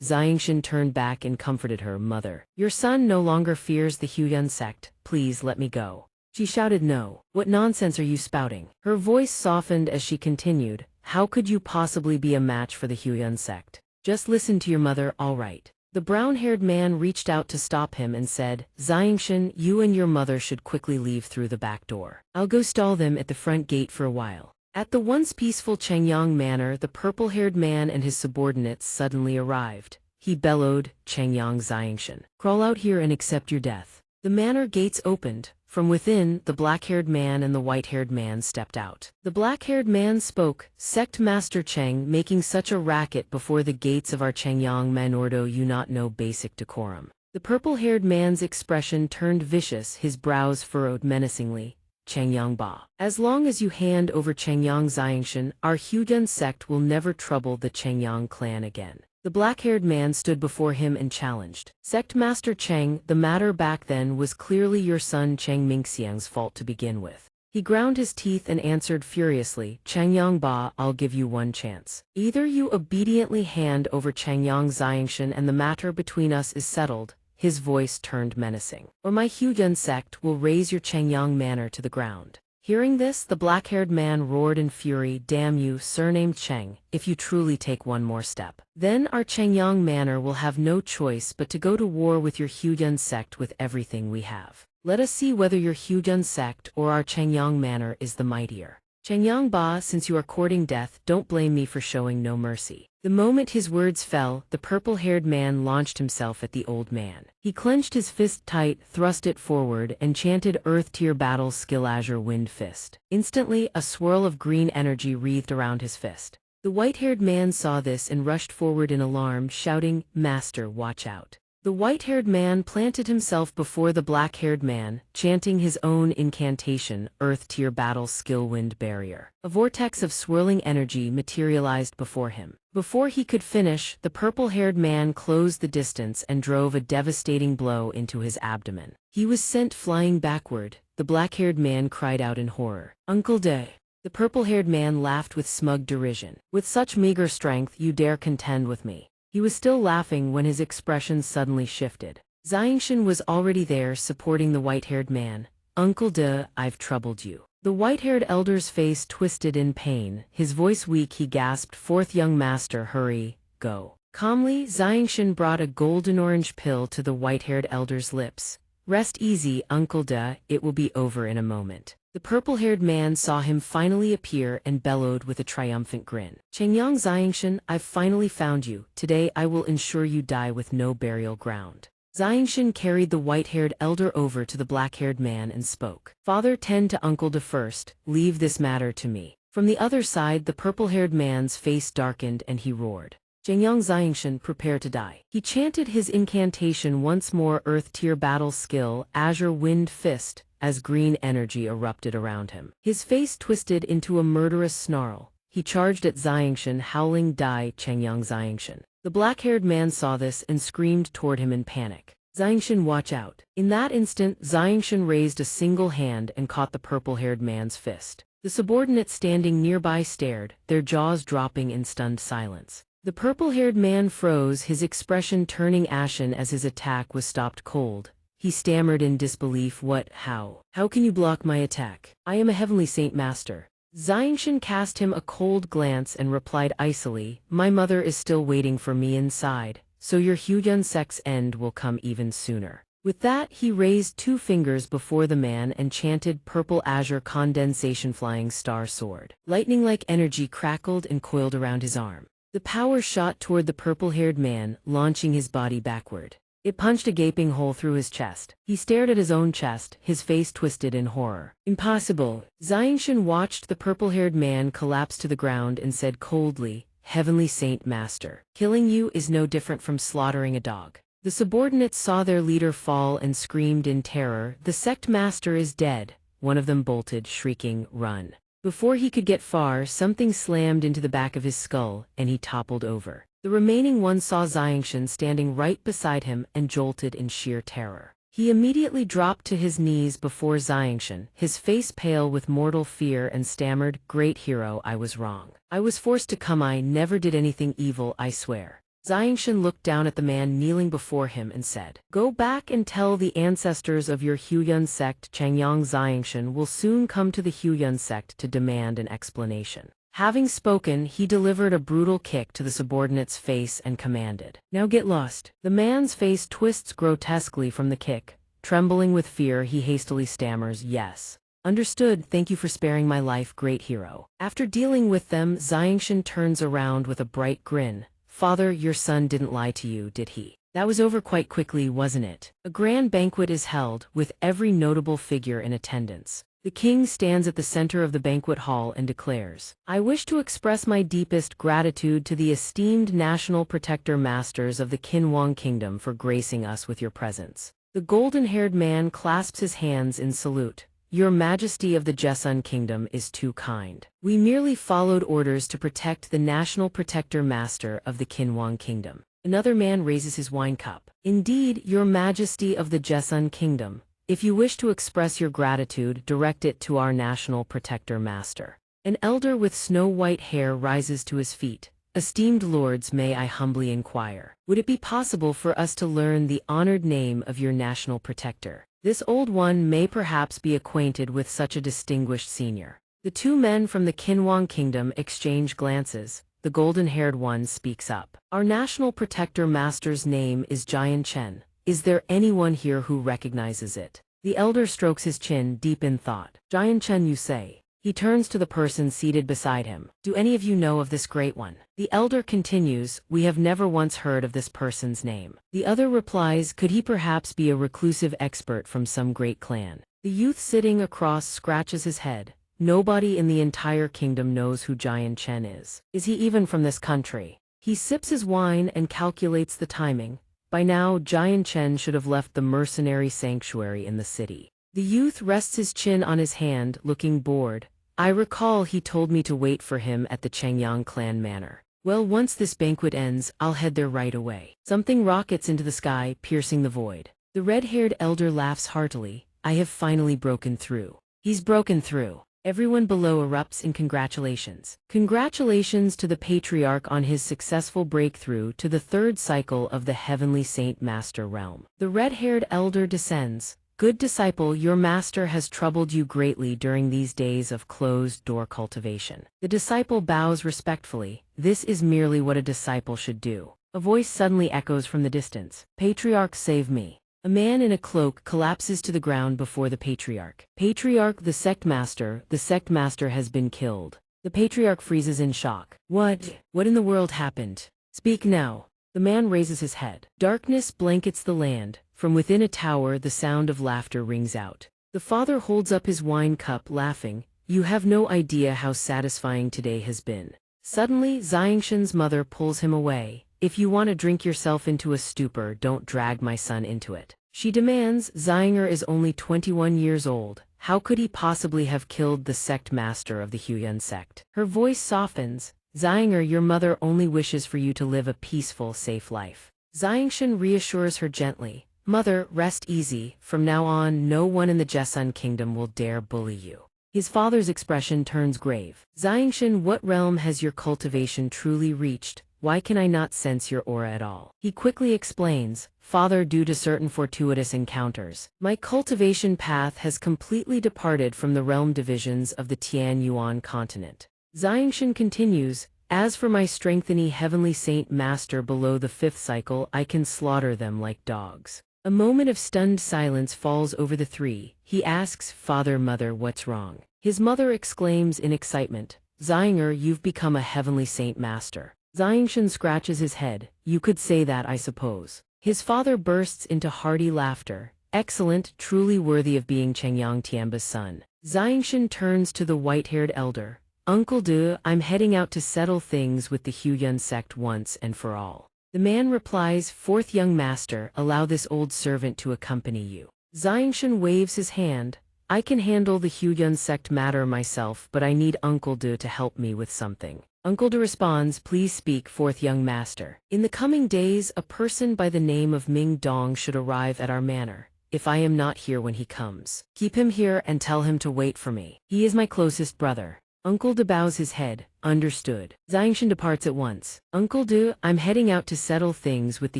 Speaker 1: Xianxia turned back and comforted her, "Mother, your son no longer fears the Huyun sect. Please let me go." She shouted, "No, what nonsense are you spouting?" Her voice softened as she continued, "How could you possibly be a match for the Huyun sect? Just listen to your mother, all right." The brown-haired man reached out to stop him and said, "Xianxia, you and your mother should quickly leave through the back door. I'll go stall them at the front gate for a while." At the once peaceful Changyang manor, the purple-haired man and his subordinates suddenly arrived. He bellowed, "Changyang Xianxia, crawl out here and accept your death." The manor gates opened. From within, the black-haired man and the white-haired man stepped out. The black-haired man spoke, "Sect Master Cheng, making such a racket before the gates of our Changyang manor, do you not know basic decorum?" The purple-haired man's expression turned vicious, his brows furrowed menacingly. "Changyang Ba, as long as you hand over Changyang Xianxia, our Huyun sect will never trouble the Changyang clan again." The black-haired man stood before him and challenged, "Sect Master Cheng, the matter back then was clearly your son Cheng Mingxiang's fault to begin with." He ground his teeth and answered furiously, "Changyang Ba, I'll give you one chance. Either you obediently hand over Changyang Xianxia and the matter between us is settled," his voice turned menacing, "or my Huyun sect will raze your Changyang manor to the ground." Hearing this, the black-haired man roared in fury, "Damn you, surnamed Cheng, if you truly take one more step. Then our Chengyang manor will have no choice but to go to war with your Huyun sect with everything we have. Let us see whether your Huyun sect or our Chengyang manor is the mightier. Chengyang Ba, since you are courting death, don't blame me for showing no mercy." The moment his words fell, the purple-haired man launched himself at the old man. He clenched his fist tight, thrust it forward, and chanted Earth Tier Battle Skill Azure Wind Fist. Instantly, a swirl of green energy wreathed around his fist. The white-haired man saw this and rushed forward in alarm, shouting, "Master, watch out." The white-haired man planted himself before the black-haired man, chanting his own incantation, Earth Tier Battle Skill Wind Barrier. A vortex of swirling energy materialized before him. Before he could finish, the purple-haired man closed the distance and drove a devastating blow into his abdomen. He was sent flying backward. The black-haired man cried out in horror, "Uncle De!" The purple-haired man laughed with smug derision. "With such meager strength, you dare contend with me." He was still laughing when his expression suddenly shifted. Xianxia was already there supporting the white-haired man. "Uncle De, I've troubled you." The white-haired elder's face twisted in pain. His voice weak, he gasped forth, "Young master, hurry, go." Calmly, Xianxia brought a golden-orange pill to the white-haired elder's lips. "Rest easy, Uncle De, it will be over in a moment." The purple-haired man saw him finally appear and bellowed with a triumphant grin. "Chengyang Xianxia, I've finally found you. Today I will ensure you die with no burial ground." Xianxia carried the white-haired elder over to the black-haired man and spoke. "Father, tend to Uncle De first. Leave this matter to me." From the other side, the purple-haired man's face darkened and he roared, "Chengyang Xianxia, prepare to die." He chanted his incantation once more, Earth Tier Battle Skill, Azure Wind Fist, as green energy erupted around him. His face twisted into a murderous snarl. He charged at Xianxia, howling, "Die, Chengyang Xianxia." The black-haired man saw this and screamed toward him in panic, "Xianxia, watch out." In that instant, Xianxia raised a single hand and caught the purple-haired man's fist. The subordinates standing nearby stared, their jaws dropping in stunned silence. The purple-haired man froze, his expression turning ashen as his attack was stopped cold. He stammered in disbelief, "What? How? How can you block my attack? I am a heavenly saint, master." Xianxia cast him a cold glance and replied icily, "My mother is still waiting for me inside, so your Huyun sect's end will come even sooner." With that, he raised two fingers before the man and chanted Purple Azure Condensation Flying Star Sword. Lightning-like energy crackled and coiled around his arm. The power shot toward the purple-haired man, launching his body backward. It punched a gaping hole through his chest. He stared at his own chest, his face twisted in horror. "Impossible." Xianxia watched the purple-haired man collapse to the ground and said coldly, "Heavenly Saint Master, killing you is no different from slaughtering a dog." The subordinates saw their leader fall and screamed in terror, "The sect master is dead." One of them bolted, shrieking, "Run." Before he could get far, something slammed into the back of his skull, and he toppled over. The remaining one saw Xianxia standing right beside him and jolted in sheer terror. He immediately dropped to his knees before Xianxia, his face pale with mortal fear, and stammered, "Great hero, I was wrong. I was forced to come. I never did anything evil, I swear." Xianxia looked down at the man kneeling before him and said, "Go back and tell the ancestors of your Huyun sect Chengyang Xianxia will soon come to the Huyun sect to demand an explanation." Having spoken, he delivered a brutal kick to the subordinate's face and commanded, "Now get lost." The man's face twists grotesquely from the kick. Trembling with fear, he hastily stammers, "Yes. Understood, thank you for sparing my life, great hero." After dealing with them, Xianxia turns around with a bright grin. "Father, your son didn't lie to you, did he? That was over quite quickly, wasn't it?" A grand banquet is held, with every notable figure in attendance. The king stands at the center of the banquet hall and declares, "I wish to express my deepest gratitude to the esteemed national protector masters of the Qinhuang kingdom for gracing us with your presence." The golden-haired man clasps his hands in salute. "Your Majesty of the Jessun Kingdom is too kind. We merely followed orders to protect the national protector master of the Qinhuang kingdom." Another man raises his wine cup. "Indeed, Your Majesty of the Jessun Kingdom. If you wish to express your gratitude, direct it to our national protector master." An elder with snow-white hair rises to his feet. "Esteemed lords, may I humbly inquire, would it be possible for us to learn the honored name of your national protector?" This old one may perhaps be acquainted with such a distinguished senior. The two men from the Kinwang kingdom exchange glances. The golden-haired one speaks up. Our national protector master's name is Jian Chen. Is there anyone here who recognizes it? The elder strokes his chin deep in thought. Jian Chen, you say? He turns to the person seated beside him. Do any of you know of this great one? The elder continues, we have never once heard of this person's name. The other replies, could he perhaps be a reclusive expert from some great clan? The youth sitting across scratches his head. Nobody in the entire kingdom knows who Jian Chen is. Is he even from this country? He sips his wine and calculates the timing. By now, Jian Chen should have left the mercenary sanctuary in the city. The youth rests his chin on his hand, looking bored. I recall he told me to wait for him at the Chengyang clan manor. Well, once this banquet ends, I'll head there right away. Something rockets into the sky, piercing the void. The red-haired elder laughs heartily. I have finally broken through. He's broken through. Everyone below erupts in congratulations. Congratulations to the patriarch on his successful breakthrough to the third cycle of the Heavenly Saint Master realm. The red-haired elder descends. Good disciple, your master has troubled you greatly during these days of closed-door cultivation. The disciple bows respectfully. This is merely what a disciple should do. A voice suddenly echoes from the distance. Patriarch, save me. A man in a cloak collapses to the ground before the patriarch. Patriarch, the sect master has been killed. The patriarch freezes in shock. What in the world happened? Speak now. The man raises his head. Darkness blankets the land. From within a tower the sound of laughter rings out. The father holds up his wine cup, laughing. You have no idea how satisfying today has been. Suddenly, Xianxia's mother pulls him away. If you want to drink yourself into a stupor, don't drag my son into it. She demands. Xianxia is only 21 years old. How could he possibly have killed the sect master of the Huyan sect? Her voice softens. Xianxia, your mother only wishes for you to live a peaceful, safe life. Xianxia reassures her gently. Mother, rest easy. From now on, no one in the Jessun kingdom will dare bully you. His father's expression turns grave. Xianxia, what realm has your cultivation truly reached? Why can I not sense your aura at all? He quickly explains. Father, due to certain fortuitous encounters, my cultivation path has completely departed from the realm divisions of the Tian Yuan continent. Xianxia continues. As for my strengthening heavenly saint master below the fifth cycle, I can slaughter them like dogs. A moment of stunned silence falls over the three. He asks, Father, Mother, what's wrong? His mother exclaims in excitement, Xianxia, you've become a heavenly saint master. Xianxia scratches his head. You could say that, I suppose. His father bursts into hearty laughter. Excellent, truly worthy of being Chengyang Tianba's son. Xianxia turns to the white-haired elder. Uncle Du, I'm heading out to settle things with the Huyan sect once and for all. The man replies, Fourth young master, allow this old servant to accompany you. Xianxia waves his hand. I can handle the Huyan sect matter myself, but I need Uncle Du to help me with something. Uncle Du responds, please speak, fourth young master. In the coming days, a person by the name of Ming Dong should arrive at our manor. If I am not here when he comes, keep him here and tell him to wait for me. He is my closest brother. Uncle Du bows his head. Understood. Xianxia departs at once. Uncle Du, I'm heading out to settle things with the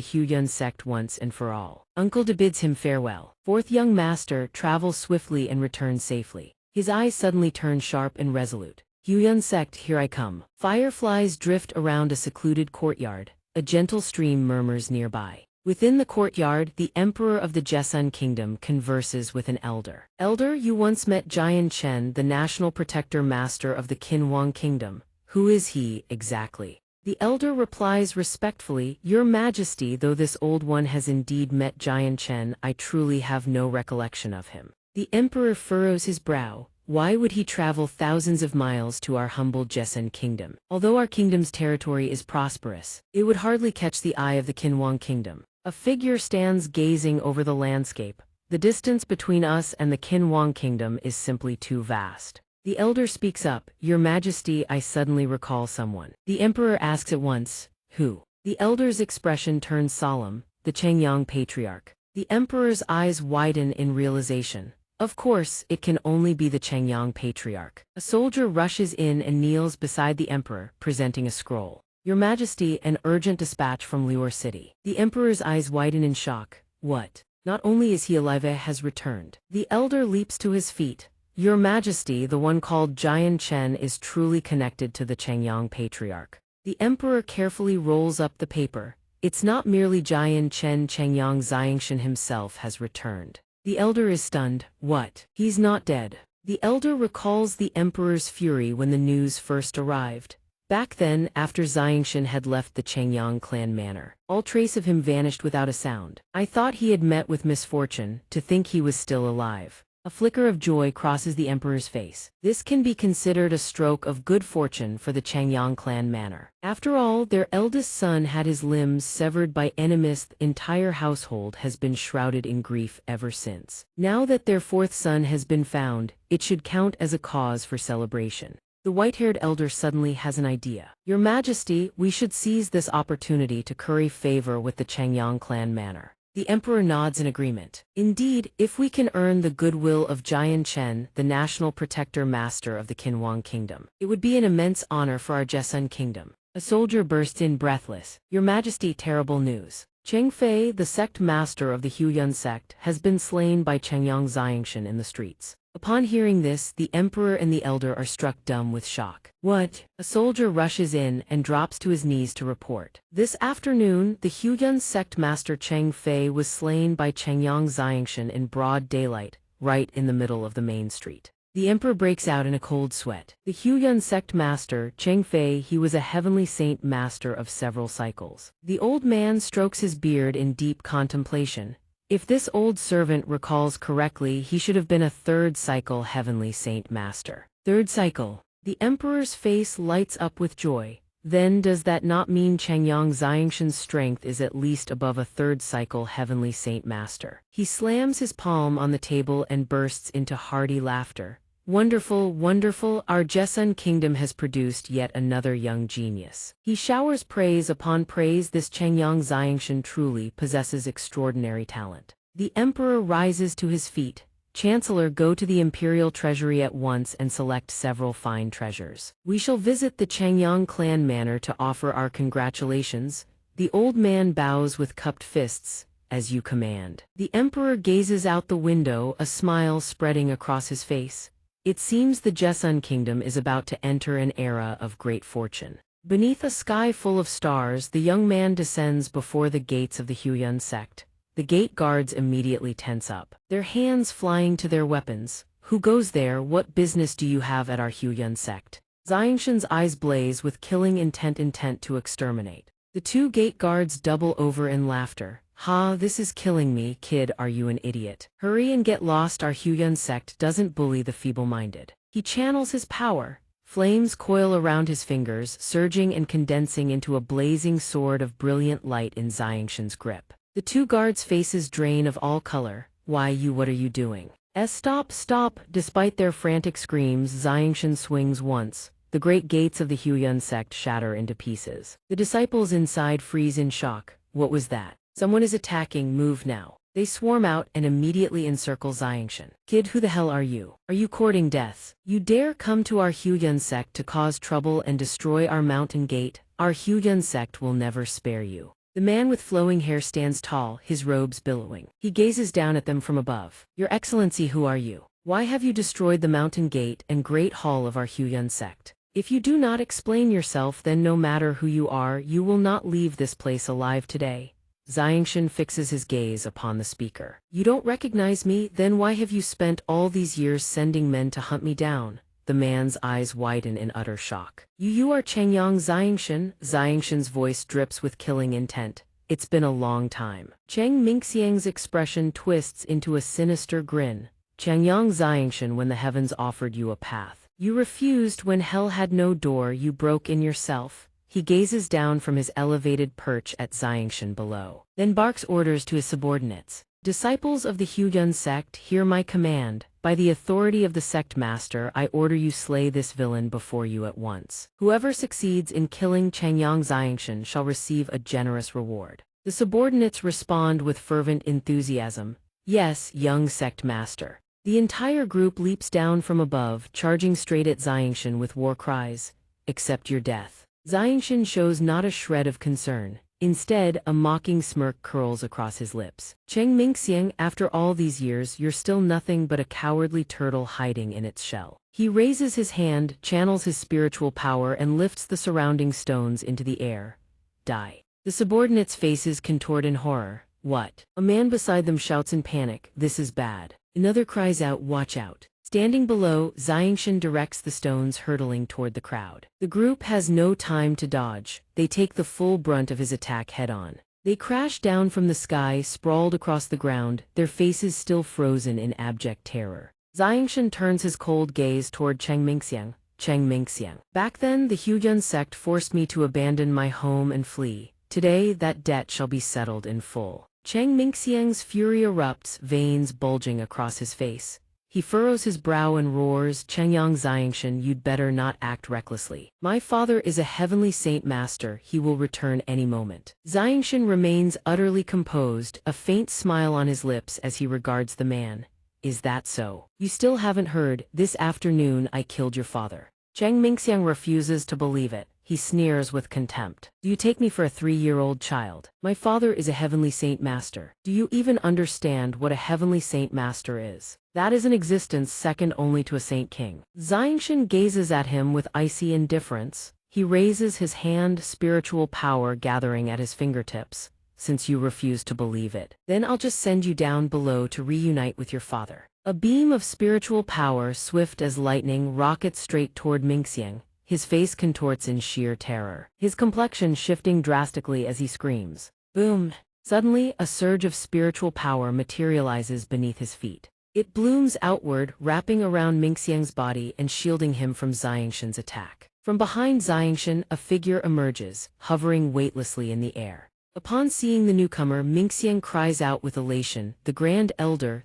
Speaker 1: Huyan sect once and for all. Uncle Du bids him farewell. Fourth young master travels swiftly and returns safely. His eyes suddenly turn sharp and resolute. Huyan sect, here I come. Fireflies drift around a secluded courtyard. A gentle stream murmurs nearby. Within the courtyard, the emperor of the Jessun kingdom converses with an elder. Elder, you once met Jian Chen, the national protector master of the Kinwang kingdom. Who is he, exactly? The elder replies respectfully, Your Majesty, though this old one has indeed met Jian Chen, I truly have no recollection of him. The emperor furrows his brow. Why would he travel thousands of miles to our humble Jessun kingdom? Although our kingdom's territory is prosperous, it would hardly catch the eye of the Kinwang kingdom. A figure stands gazing over the landscape. The distance between us and the Kinwang kingdom is simply too vast. The elder speaks up, Your Majesty, I suddenly recall someone. The emperor asks at once, who? The elder's expression turns solemn, the Chengyang patriarch. The emperor's eyes widen in realization. Of course, it can only be the Chengyang patriarch. A soldier rushes in and kneels beside the emperor, presenting a scroll. Your Majesty, an urgent dispatch from Lior City. The emperor's eyes widen in shock. What? Not only is he alive, he has returned. The elder leaps to his feet. Your Majesty, the one called Jian Chen is truly connected to the Changyang patriarch. The emperor carefully rolls up the paper. It's not merely Jian Chen, Changyang Xianxia himself has returned. The elder is stunned. What? He's not dead. The elder recalls the emperor's fury when the news first arrived. Back then, after Xianxia had left the Changyang clan manor, all trace of him vanished without a sound. I thought he had met with misfortune, to think he was still alive. A flicker of joy crosses the emperor's face. This can be considered a stroke of good fortune for the Changyang clan manor. After all, their eldest son had his limbs severed by enemies. The entire household has been shrouded in grief ever since. Now that their fourth son has been found, it should count as a cause for celebration. The white-haired elder suddenly has an idea. Your Majesty, we should seize this opportunity to curry favor with the Changyang clan manor. The emperor nods in agreement. Indeed, if we can earn the goodwill of Jian Chen, the national protector master of the Qinhuang kingdom, it would be an immense honor for our Jesun kingdom. A soldier bursts in breathless. Your Majesty, terrible news. Cheng Fei, the sect master of the Huyun sect, has been slain by Changyang Xianxia in the streets. Upon hearing this, the emperor and the elder are struck dumb with shock. What? A soldier rushes in and drops to his knees to report. This afternoon, the Huyun sect master Cheng Fei was slain by Changyang Xianxia in broad daylight, right in the middle of the main street. The emperor breaks out in a cold sweat. The Huyun sect master, Cheng Fei, he was a heavenly saint master of several cycles. The old man strokes his beard in deep contemplation. If this old servant recalls correctly, he should have been a third cycle heavenly saint master. Third cycle. The emperor's face lights up with joy. Then does that not mean Changyang Xianxia's strength is at least above a third cycle heavenly saint master? He slams his palm on the table and bursts into hearty laughter. Wonderful, wonderful, our Jesun kingdom has produced yet another young genius. He showers praise upon praise. This Changyang Xianxia truly possesses extraordinary talent. The emperor rises to his feet. Chancellor, go to the imperial treasury at once and select several fine treasures. We shall visit the Changyang clan manor to offer our congratulations. The old man bows with cupped fists. As you command. The emperor gazes out the window, a smile spreading across his face. It seems the Jesun kingdom is about to enter an era of great fortune. Beneath a sky full of stars, the young man descends before the gates of the Huyun sect. The gate guards immediately tense up, their hands flying to their weapons. Who goes there? What business do you have at our Huyun sect? Xianxia's eyes blaze with killing intent to exterminate. The two gate guards double over in laughter. Ha, this is killing me, kid, are you an idiot? Hurry and get lost, our Huyun sect doesn't bully the feeble-minded. He channels his power. Flames coil around his fingers, surging and condensing into a blazing sword of brilliant light in Xianxia's grip. The two guards' faces drain of all color. Why, what are you doing? Stop, stop! Despite their frantic screams, Xianxia swings once. The great gates of the Huyun sect shatter into pieces. The disciples inside freeze in shock. What was that? Someone is attacking, move now. They swarm out and immediately encircle Xianxia. Kid, who the hell are you? Are you courting death? You dare come to our Huyun sect to cause trouble and destroy our mountain gate? Our Huyun sect will never spare you. The man with flowing hair stands tall, his robes billowing. He gazes down at them from above. Your Excellency, who are you? Why have you destroyed the mountain gate and great hall of our Huyun sect? If you do not explain yourself, then no matter who you are, you will not leave this place alive today. Xianxia fixes his gaze upon the speaker. You don't recognize me? Then why have you spent all these years sending men to hunt me down? The man's eyes widen in utter shock. You are Changyang Xianxia? Xianxia's voice drips with killing intent. It's been a long time. Cheng Mingxiang's expression twists into a sinister grin. Changyang Xianxia, when the heavens offered you a path, you refused. When hell had no door, you broke in yourself. He gazes down from his elevated perch at Xianxia below, then barks orders to his subordinates. Disciples of the Huyun sect, hear my command. By the authority of the sect master, I order you slay this villain before you at once. Whoever succeeds in killing Changyang Xianxia shall receive a generous reward. The subordinates respond with fervent enthusiasm. Yes, young sect master. The entire group leaps down from above, charging straight at Xianxia with war cries. Accept your death. Xianxia shows not a shred of concern. Instead, a mocking smirk curls across his lips. Cheng Mingxiang, after all these years, you're still nothing but a cowardly turtle hiding in its shell. He raises his hand, channels his spiritual power, and lifts the surrounding stones into the air. Die. The subordinates' faces contort in horror. What? A man beside them shouts in panic, "This is bad." Another cries out, "Watch out." Standing below, xianxia directs the stones hurtling toward the crowd. The group has no time to dodge. They take the full brunt of his attack head-on. They crash down from the sky, sprawled across the ground, their faces still frozen in abject terror. Xianxia turns his cold gaze toward Cheng Mingxiang. Cheng Mingxiang. Back then, the Huyun sect forced me to abandon my home and flee. Today, that debt shall be settled in full. Cheng Mingxiang's fury erupts, veins bulging across his face. He furrows his brow and roars, "Chengyang Xianxia, you'd better not act recklessly. My father is a heavenly saint master, he will return any moment." Xianxia remains utterly composed, a faint smile on his lips as he regards the man. "Is that so? You still haven't heard, this afternoon I killed your father." Cheng Mingxiang refuses to believe it. He sneers with contempt. "Do you take me for a 3-year-old child? My father is a heavenly saint master. Do you even understand what a heavenly saint master is? That is an existence second only to a saint king." Xianxia gazes at him with icy indifference. He raises his hand, spiritual power gathering at his fingertips. "Since you refuse to believe it, then I'll just send you down below to reunite with your father." A beam of spiritual power, swift as lightning, rockets straight toward Mingxiang. His face contorts in sheer terror, his complexion shifting drastically as he screams. Boom! Suddenly, a surge of spiritual power materializes beneath his feet. It blooms outward, wrapping around Mingxiang's body and shielding him from Xianxia's attack. From behind Xianxia, a figure emerges, hovering weightlessly in the air. Upon seeing the newcomer, Mingxiang cries out with elation, the Grand Elder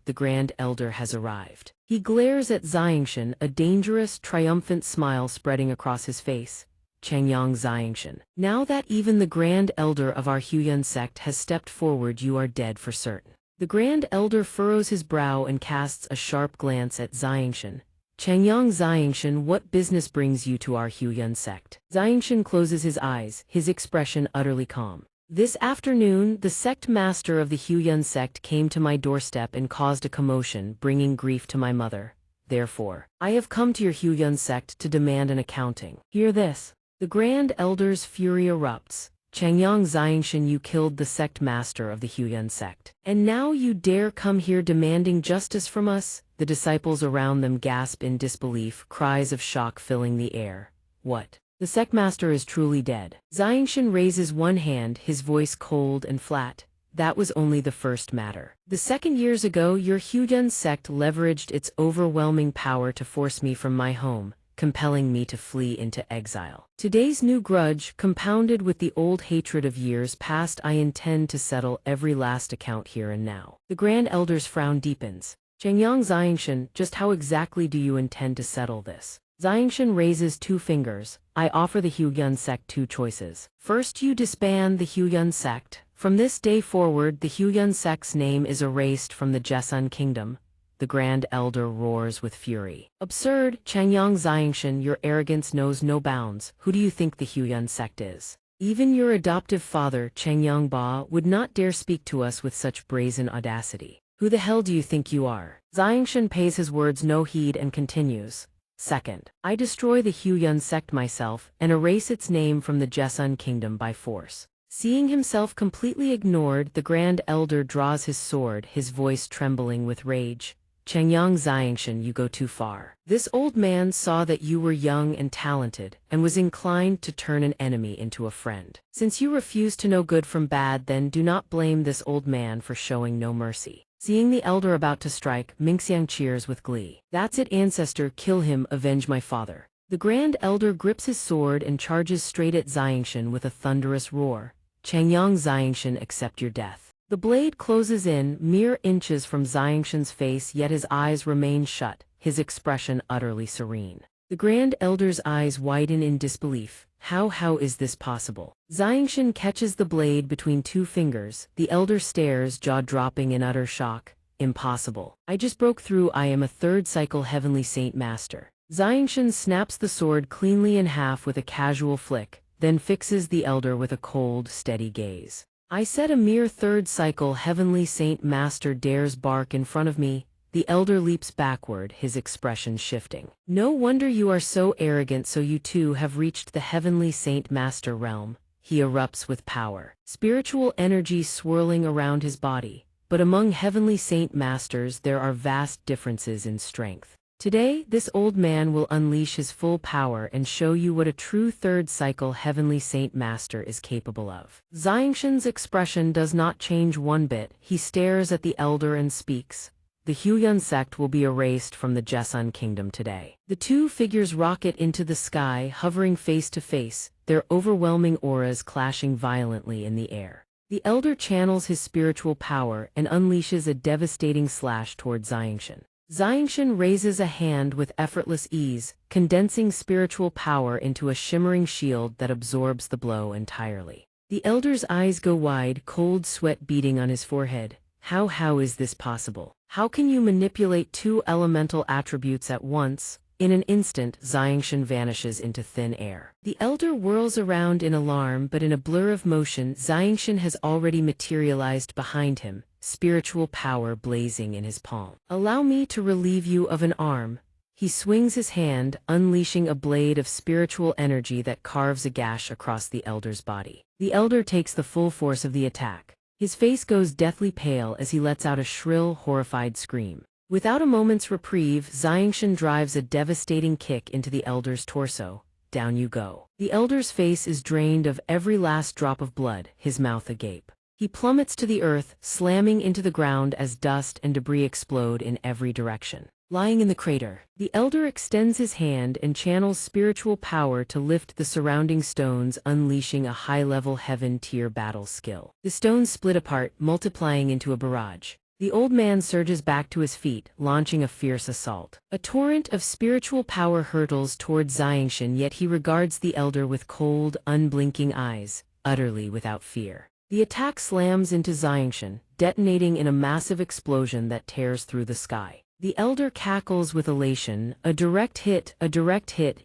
Speaker 1: has arrived." He glares at Xianxia, a dangerous, triumphant smile spreading across his face. "Chengyang Xianxia, now that even the Grand Elder of our Huyun sect has stepped forward, you are dead for certain." The Grand Elder furrows his brow and casts a sharp glance at Xianxia. "Chengyang Xianxia, what business brings you to our Huyun sect?" Xianxia closes his eyes, his expression utterly calm. "This afternoon, the sect master of the Huyun sect came to my doorstep and caused a commotion, bringing grief to my mother. Therefore, I have come to your Huyun sect to demand an accounting. Hear this." The Grand Elder's fury erupts. "Chengyang Xianxia, you killed the sect master of the Huyun sect. And now you dare come here demanding justice from us?" The disciples around them gasp in disbelief, cries of shock filling the air. "What? The sect master is truly dead?" Xianxia raises one hand, his voice cold and flat. "That was only the first matter. The second, years ago, your Huyun sect leveraged its overwhelming power to force me from my home, compelling me to flee into exile. Today's new grudge, compounded with the old hatred of years past, I intend to settle every last account here and now." The Grand Elder's frown deepens. "Chengyang Xianxia, just how exactly do you intend to settle this?" Xianxia raises 2 fingers. "I offer the Huyun sect 2 choices. First, you disband the Huyun sect. From this day forward, the Huyun sect's name is erased from the Jesun kingdom." The Grand Elder roars with fury. "Absurd, Chengyang Xianxia, your arrogance knows no bounds. Who do you think the Huyun sect is? Even your adoptive father, Chengyang Ba, would not dare speak to us with such brazen audacity. Who the hell do you think you are?" Xianxia pays his words no heed and continues. "Second, I destroy the Huyun sect myself and erase its name from the Jesun kingdom by force." Seeing himself completely ignored, the Grand Elder draws his sword, his voice trembling with rage. "Chengyang Xianxia, you go too far. This old man saw that you were young and talented, and was inclined to turn an enemy into a friend. Since you refuse to know good from bad, then do not blame this old man for showing no mercy." Seeing the elder about to strike, Mingxiang cheers with glee. "That's it, ancestor, kill him, avenge my father." The Grand Elder grips his sword and charges straight at Xianxia with a thunderous roar. "Chengyang Xianxia, accept your death." The blade closes in, mere inches from Xianxia's face, yet his eyes remain shut, his expression utterly serene. The Grand Elder's eyes widen in disbelief. How is this possible?" Xianxia catches the blade between 2 fingers. The elder stares, jaw dropping in utter shock. "Impossible. I just broke through. I am a 3rd cycle heavenly saint master." Xianxia snaps the sword cleanly in half with a casual flick. then fixes the elder with a cold, steady gaze. I said a mere third cycle heavenly saint master dares bark in front of me. The elder leaps backward, his expression shifting. No wonder you are so arrogant, so you too have reached the heavenly saint master realm. He erupts with power, spiritual energy swirling around his body. But among heavenly saint masters there are vast differences in strength. Today, this old man will unleash his full power and show you what a true third cycle heavenly saint master is capable of. Xianxia's expression does not change one bit. He stares at the elder and speaks. The Huyan sect will be erased from the Jessun kingdom today. The two figures rocket into the sky, hovering face to face, their overwhelming auras clashing violently in the air. The elder channels his spiritual power and unleashes a devastating slash toward Xianxia. Xianxia raises a hand with effortless ease, condensing spiritual power into a shimmering shield that absorbs the blow entirely. The elder's eyes go wide, cold sweat beading on his forehead. How is this possible? How can you manipulate two elemental attributes at once? In an instant, Xianxia vanishes into thin air. The elder whirls around in alarm, but in a blur of motion, Xianxia has already materialized behind him, spiritual power blazing in his palm. Allow me to relieve you of an arm. He swings his hand, unleashing a blade of spiritual energy that carves a gash across the elder's body. The elder takes the full force of the attack. His face goes deathly pale as he lets out a shrill, horrified scream. Without a moment's reprieve, Xianxia drives a devastating kick into the elder's torso. Down you go. The elder's face is drained of every last drop of blood, his mouth agape. He plummets to the earth, slamming into the ground as dust and debris explode in every direction. Lying in the crater, the elder extends his hand and channels spiritual power to lift the surrounding stones, unleashing a high-level heaven-tier battle skill. The stones split apart, multiplying into a barrage. The old man surges back to his feet, launching a fierce assault. A torrent of spiritual power hurtles toward Xianxia, yet he regards the elder with cold, unblinking eyes, utterly without fear. The attack slams into Xianxia, detonating in a massive explosion that tears through the sky. The elder cackles with elation. A direct hit,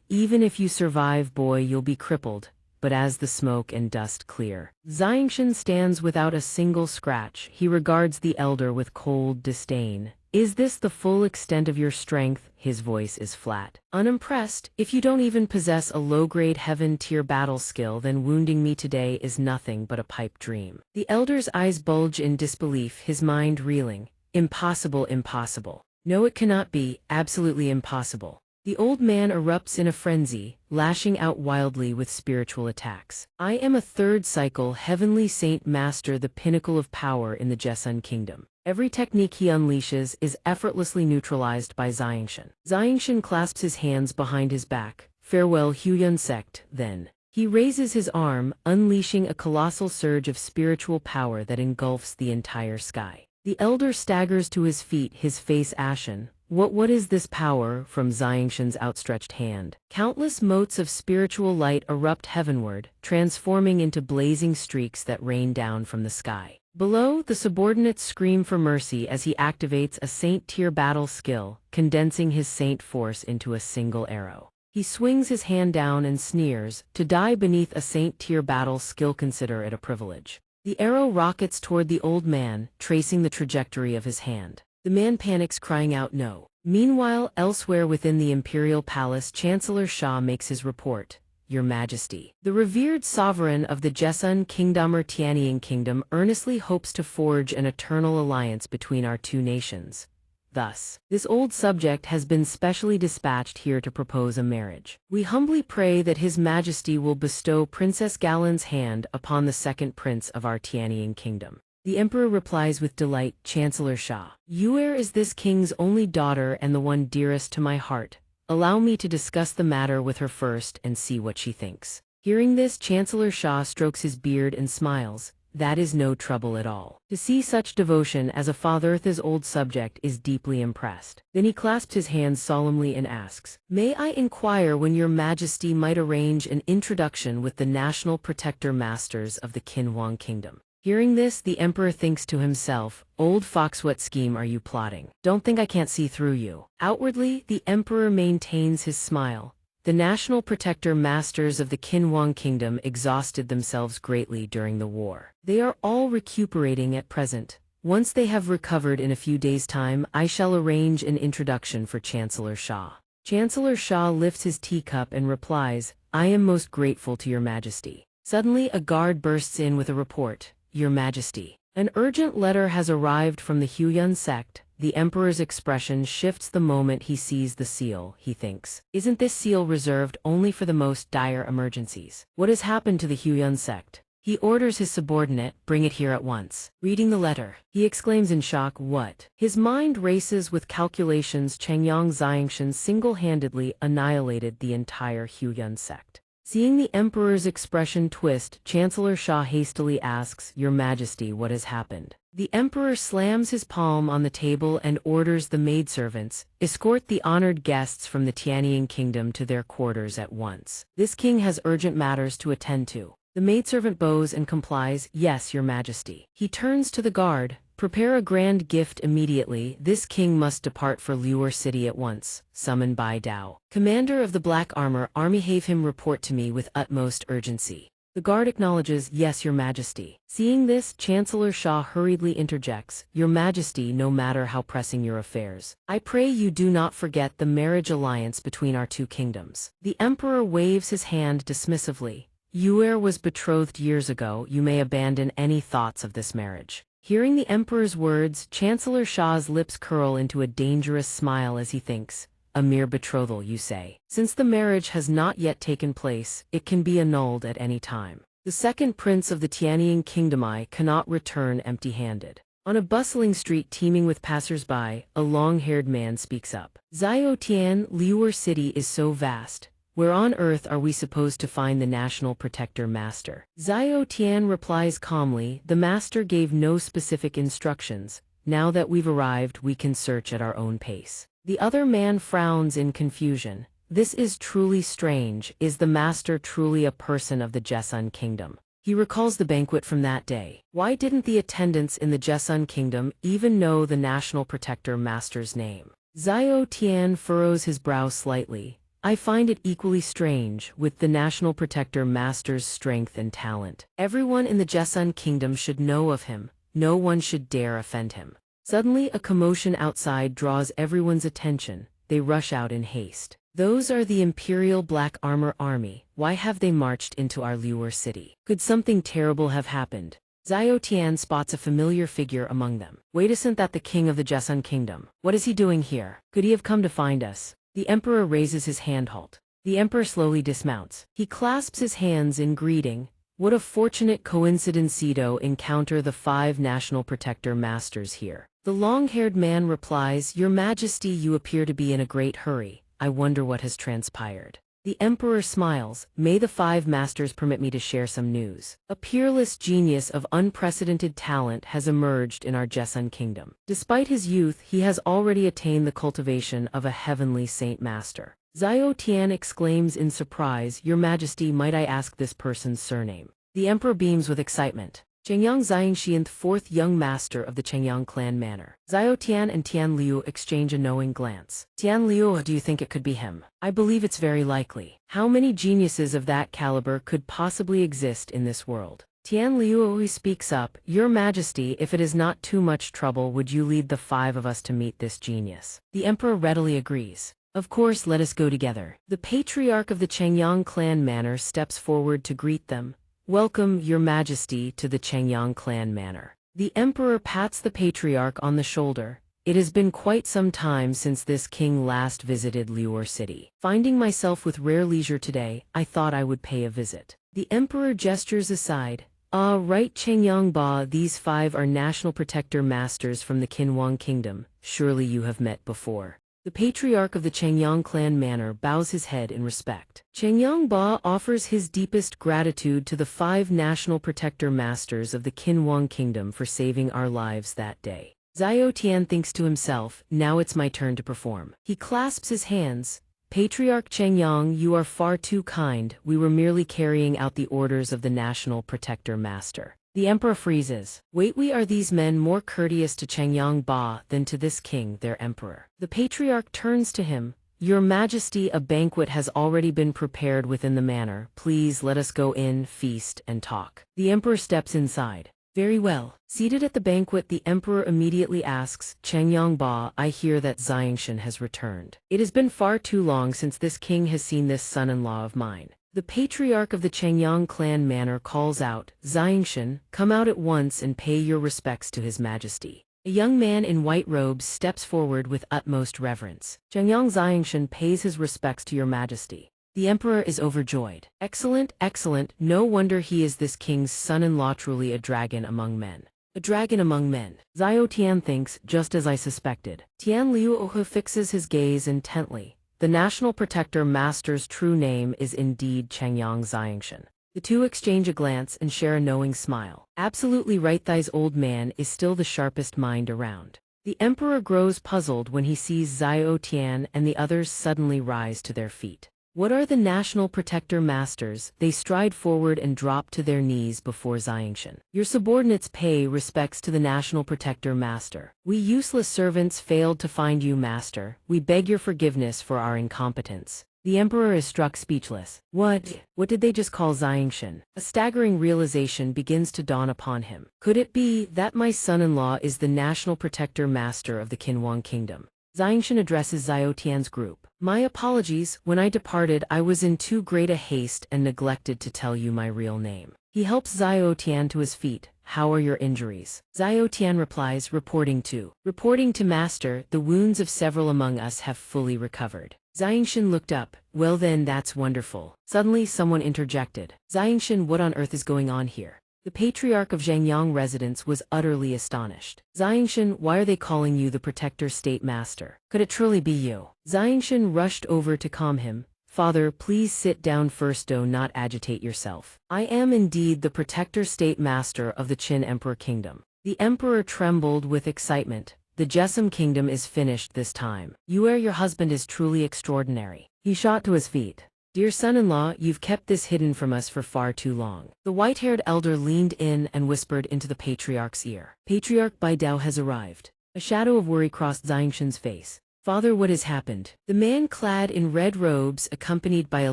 Speaker 1: even if you survive, boy, you'll be crippled. But as the smoke and dust clear, Xianxia stands without a single scratch. He regards the elder with cold disdain. Is this the full extent of your strength? His voice is flat. Unimpressed? If you don't even possess a low-grade heaven-tier battle skill, then wounding me today is nothing but a pipe dream. The elder's eyes bulge in disbelief, his mind reeling. Impossible, impossible. No, it cannot be, absolutely impossible. The old man erupts in a frenzy, lashing out wildly with spiritual attacks. I am a third cycle heavenly saint master, the pinnacle of power in the Jessun kingdom. Every technique he unleashes is effortlessly neutralized by Xianxia. Xianxia clasps his hands behind his back. Farewell, Huyan sect, then. He raises his arm, unleashing a colossal surge of spiritual power that engulfs the entire sky. The elder staggers to his feet, his face ashen. What is this power? From Xianxia's outstretched hand, countless motes of spiritual light erupt heavenward, transforming into blazing streaks that rain down from the sky. Below, the subordinates scream for mercy as he activates a saint-tier battle skill, condensing his saint force into a single arrow. He swings his hand down and sneers, to die beneath a saint-tier battle skill, consider it a privilege. The arrow rockets toward the old man, tracing the trajectory of his hand. The man panics, crying out no. Meanwhile, elsewhere within the imperial palace, Chancellor Xia makes his report. Your Majesty, the revered sovereign of the Jessun kingdom or Tianying kingdom earnestly hopes to forge an eternal alliance between our two nations. Thus, this old subject has been specially dispatched here to propose a marriage. We humbly pray that His Majesty will bestow Princess Galen's hand upon the second prince of our Tianying kingdom. The emperor replies with delight, Chancellor Xia, Yuer is this king's only daughter and the one dearest to my heart. Allow me to discuss the matter with her first and see what she thinks. Hearing this, Chancellor Xia strokes his beard and smiles. That is no trouble at all. To see such devotion as a father's old subject is deeply impressed. Then he clasps his hands solemnly and asks, May I inquire when your Majesty might arrange an introduction with the national protector masters of the Qinhuang kingdom? Hearing this, the emperor thinks to himself, Old fox, what scheme are you plotting? Don't think I can't see through you. Outwardly, the emperor maintains his smile. The national protector masters of the Qinhuang kingdom exhausted themselves greatly during the war. They are all recuperating at present. Once they have recovered in a few days' time, I shall arrange an introduction for Chancellor Shah. Chancellor Shah lifts his teacup and replies, I am most grateful to Your Majesty. Suddenly a guard bursts in with a report, Your Majesty. An urgent letter has arrived from the Huyan sect. The emperor's expression shifts the moment he sees the seal. He thinks, isn't this seal reserved only for the most dire emergencies? What has happened to the Huyan sect? He orders his subordinate, bring it here at once. Reading the letter, he exclaims in shock, what? His mind races with calculations. Xianxia Xianxian single-handedly annihilated the entire Huyan sect. Seeing the emperor's expression twist, Chancellor Shah hastily asks, Your Majesty, what has happened? The emperor slams his palm on the table and orders the maidservants, escort the honored guests from the Tianying kingdom to their quarters at once. This king has urgent matters to attend to. The maidservant bows and complies, yes, Your Majesty. He turns to the guard, prepare a grand gift immediately. This king must depart for Luor city at once. Summon Bai Dao. Commander of the Black Armor Army, have him report to me with utmost urgency. The guard acknowledges, yes, Your Majesty. Seeing this, Chancellor Shah hurriedly interjects, Your Majesty, no matter how pressing your affairs, I pray you do not forget the marriage alliance between our two kingdoms. The emperor waves his hand dismissively. Yuer was betrothed years ago. You may abandon any thoughts of this marriage. Hearing the emperor's words, Chancellor Shah's lips curl into a dangerous smile as he thinks, a mere betrothal, you say. Since the marriage has not yet taken place, it can be annulled at any time. The second prince of the Tianying kingdom cannot return empty-handed. On a bustling street teeming with passers-by, a long-haired man speaks up. Zio Tian, Luor city is so vast. Where on earth are we supposed to find the national protector master? Zio Tian replies calmly, the master gave no specific instructions. Now that we've arrived, we can search at our own pace. The other man frowns in confusion. This is truly strange. Is the master truly a person of the Jesun kingdom? He recalls the banquet from that day. Why didn't the attendants in the Jesun kingdom even know the national protector master's name? Zio Tian furrows his brow slightly. I find it equally strange, with the national protector master's strength and talent. Everyone in the Jesun kingdom should know of him. No one should dare offend him. Suddenly a commotion outside draws everyone's attention. They rush out in haste. Those are the Imperial Black Armor Army. Why have they marched into our Luor city? Could something terrible have happened? Zio Tian spots a familiar figure among them. Wait, isn't that the king of the Jesun kingdom? What is he doing here? Could he have come to find us? The emperor raises his hand. Halt. The emperor slowly dismounts. He clasps his hands in greeting. What a fortunate coincidence to encounter the 5 national protector masters here. The long-haired man replies, Your Majesty, you appear to be in a great hurry. I wonder what has transpired. The emperor smiles. May the 5 masters permit me to share some news. A peerless genius of unprecedented talent has emerged in our Jesun kingdom. Despite his youth, he has already attained the cultivation of a heavenly saint master. Zio Tian exclaims in surprise, Your Majesty, might I ask this person's surname? The emperor beams with excitement. Xianxia Xianxian, 4th young master of the Qiangyang clan manor. Zio Tian and Tian Liu exchange a knowing glance. Tian Liu, do you think it could be him? I believe it's very likely. How many geniuses of that caliber could possibly exist in this world? Tian Liu speaks up, Your Majesty, if it is not too much trouble, would you lead the 5 of us to meet this genius? The emperor readily agrees. Of course, let us go together. The patriarch of the Qiangyang clan manor steps forward to greet them. Welcome, Your Majesty, to the Qiangyang clan manor. The emperor pats the patriarch on the shoulder. It has been quite some time since this king last visited Luor city. Finding myself with rare leisure today, I thought I would pay a visit. The emperor gestures aside. Ah, right, Qiangyang Ba, these 5 are national protector masters from the Qinhuang kingdom. Surely you have met before. The patriarch of the Qiangyang clan manor bows his head in respect. Qiangyang Ba offers his deepest gratitude to the 5 national protector masters of the Qinhuang kingdom for saving our lives that day. Zio Tian thinks to himself, now it's my turn to perform. He clasps his hands. Patriarch Qiangyang, you are far too kind. We were merely carrying out the orders of the national protector master. The emperor freezes. Wait, we are these men more courteous to Qiangyang Ba than to this king, their emperor? The patriarch turns to him. Your Majesty, a banquet has already been prepared within the manor. Please let us go in, feast, and talk. The emperor steps inside. Very well. Seated at the banquet, the emperor immediately asks, Changyang, I hear that xianxia has returned. It has been far too long since this king has seen this son-in-law of mine. The patriarch of the Changyang clan manor calls out, Xianxia, come out at once and pay your respects to his majesty. A young man in white robes steps forward with utmost reverence. Changyang Xianxia pays his respects to your majesty. The emperor is overjoyed. Excellent, excellent, no wonder he is this king's son-in-law, truly a dragon among men. A dragon among men. Xiao Tian thinks, just as I suspected. Tian Liuohe fixes his gaze intently. The National Protector Master's true name is indeed Changyang Xianxia. The two exchange a glance and share a knowing smile. Absolutely right, thy's old man is still the sharpest mind around. The emperor grows puzzled when he sees Xiao Tian and the others suddenly rise to their feet. What are the National Protector Masters? They stride forward and drop to their knees before Xianxia. Your subordinates pay respects to the National Protector Master. We useless servants failed to find you, Master. We beg your forgiveness for our incompetence. The emperor is struck speechless. What did they just call Xianxia? A staggering realization begins to dawn upon him. Could it be that my son-in-law is the National Protector Master of the Qinhuang Kingdom? Xianxia addresses Xiao Tian's group. My apologies, when I departed I was in too great a haste and neglected to tell you my real name. He helps Xiao Tian to his feet. How are your injuries? Xiao Tian replies, reporting to Master, the wounds of several among us have fully recovered. Xianxia looked up. Well then, that's wonderful. Suddenly someone interjected. Xianxia, what on earth is going on here? The patriarch of Zhangyang residence was utterly astonished. Xianxia, why are they calling you the Protector State Master? Could it truly be you? Xianxia rushed over to calm him. Father, please sit down first, do not agitate yourself. I am indeed the Protector State Master of the Qin Emperor Kingdom. The emperor trembled with excitement. The Jesum Kingdom is finished this time. Your husband is truly extraordinary. He shot to his feet. Dear son-in-law, you've kept this hidden from us for far too long. The white-haired elder leaned in and whispered into the patriarch's ear. Patriarch Baidao has arrived. A shadow of worry crossed Xianxia's face. Father, what has happened? The man clad in red robes, accompanied by a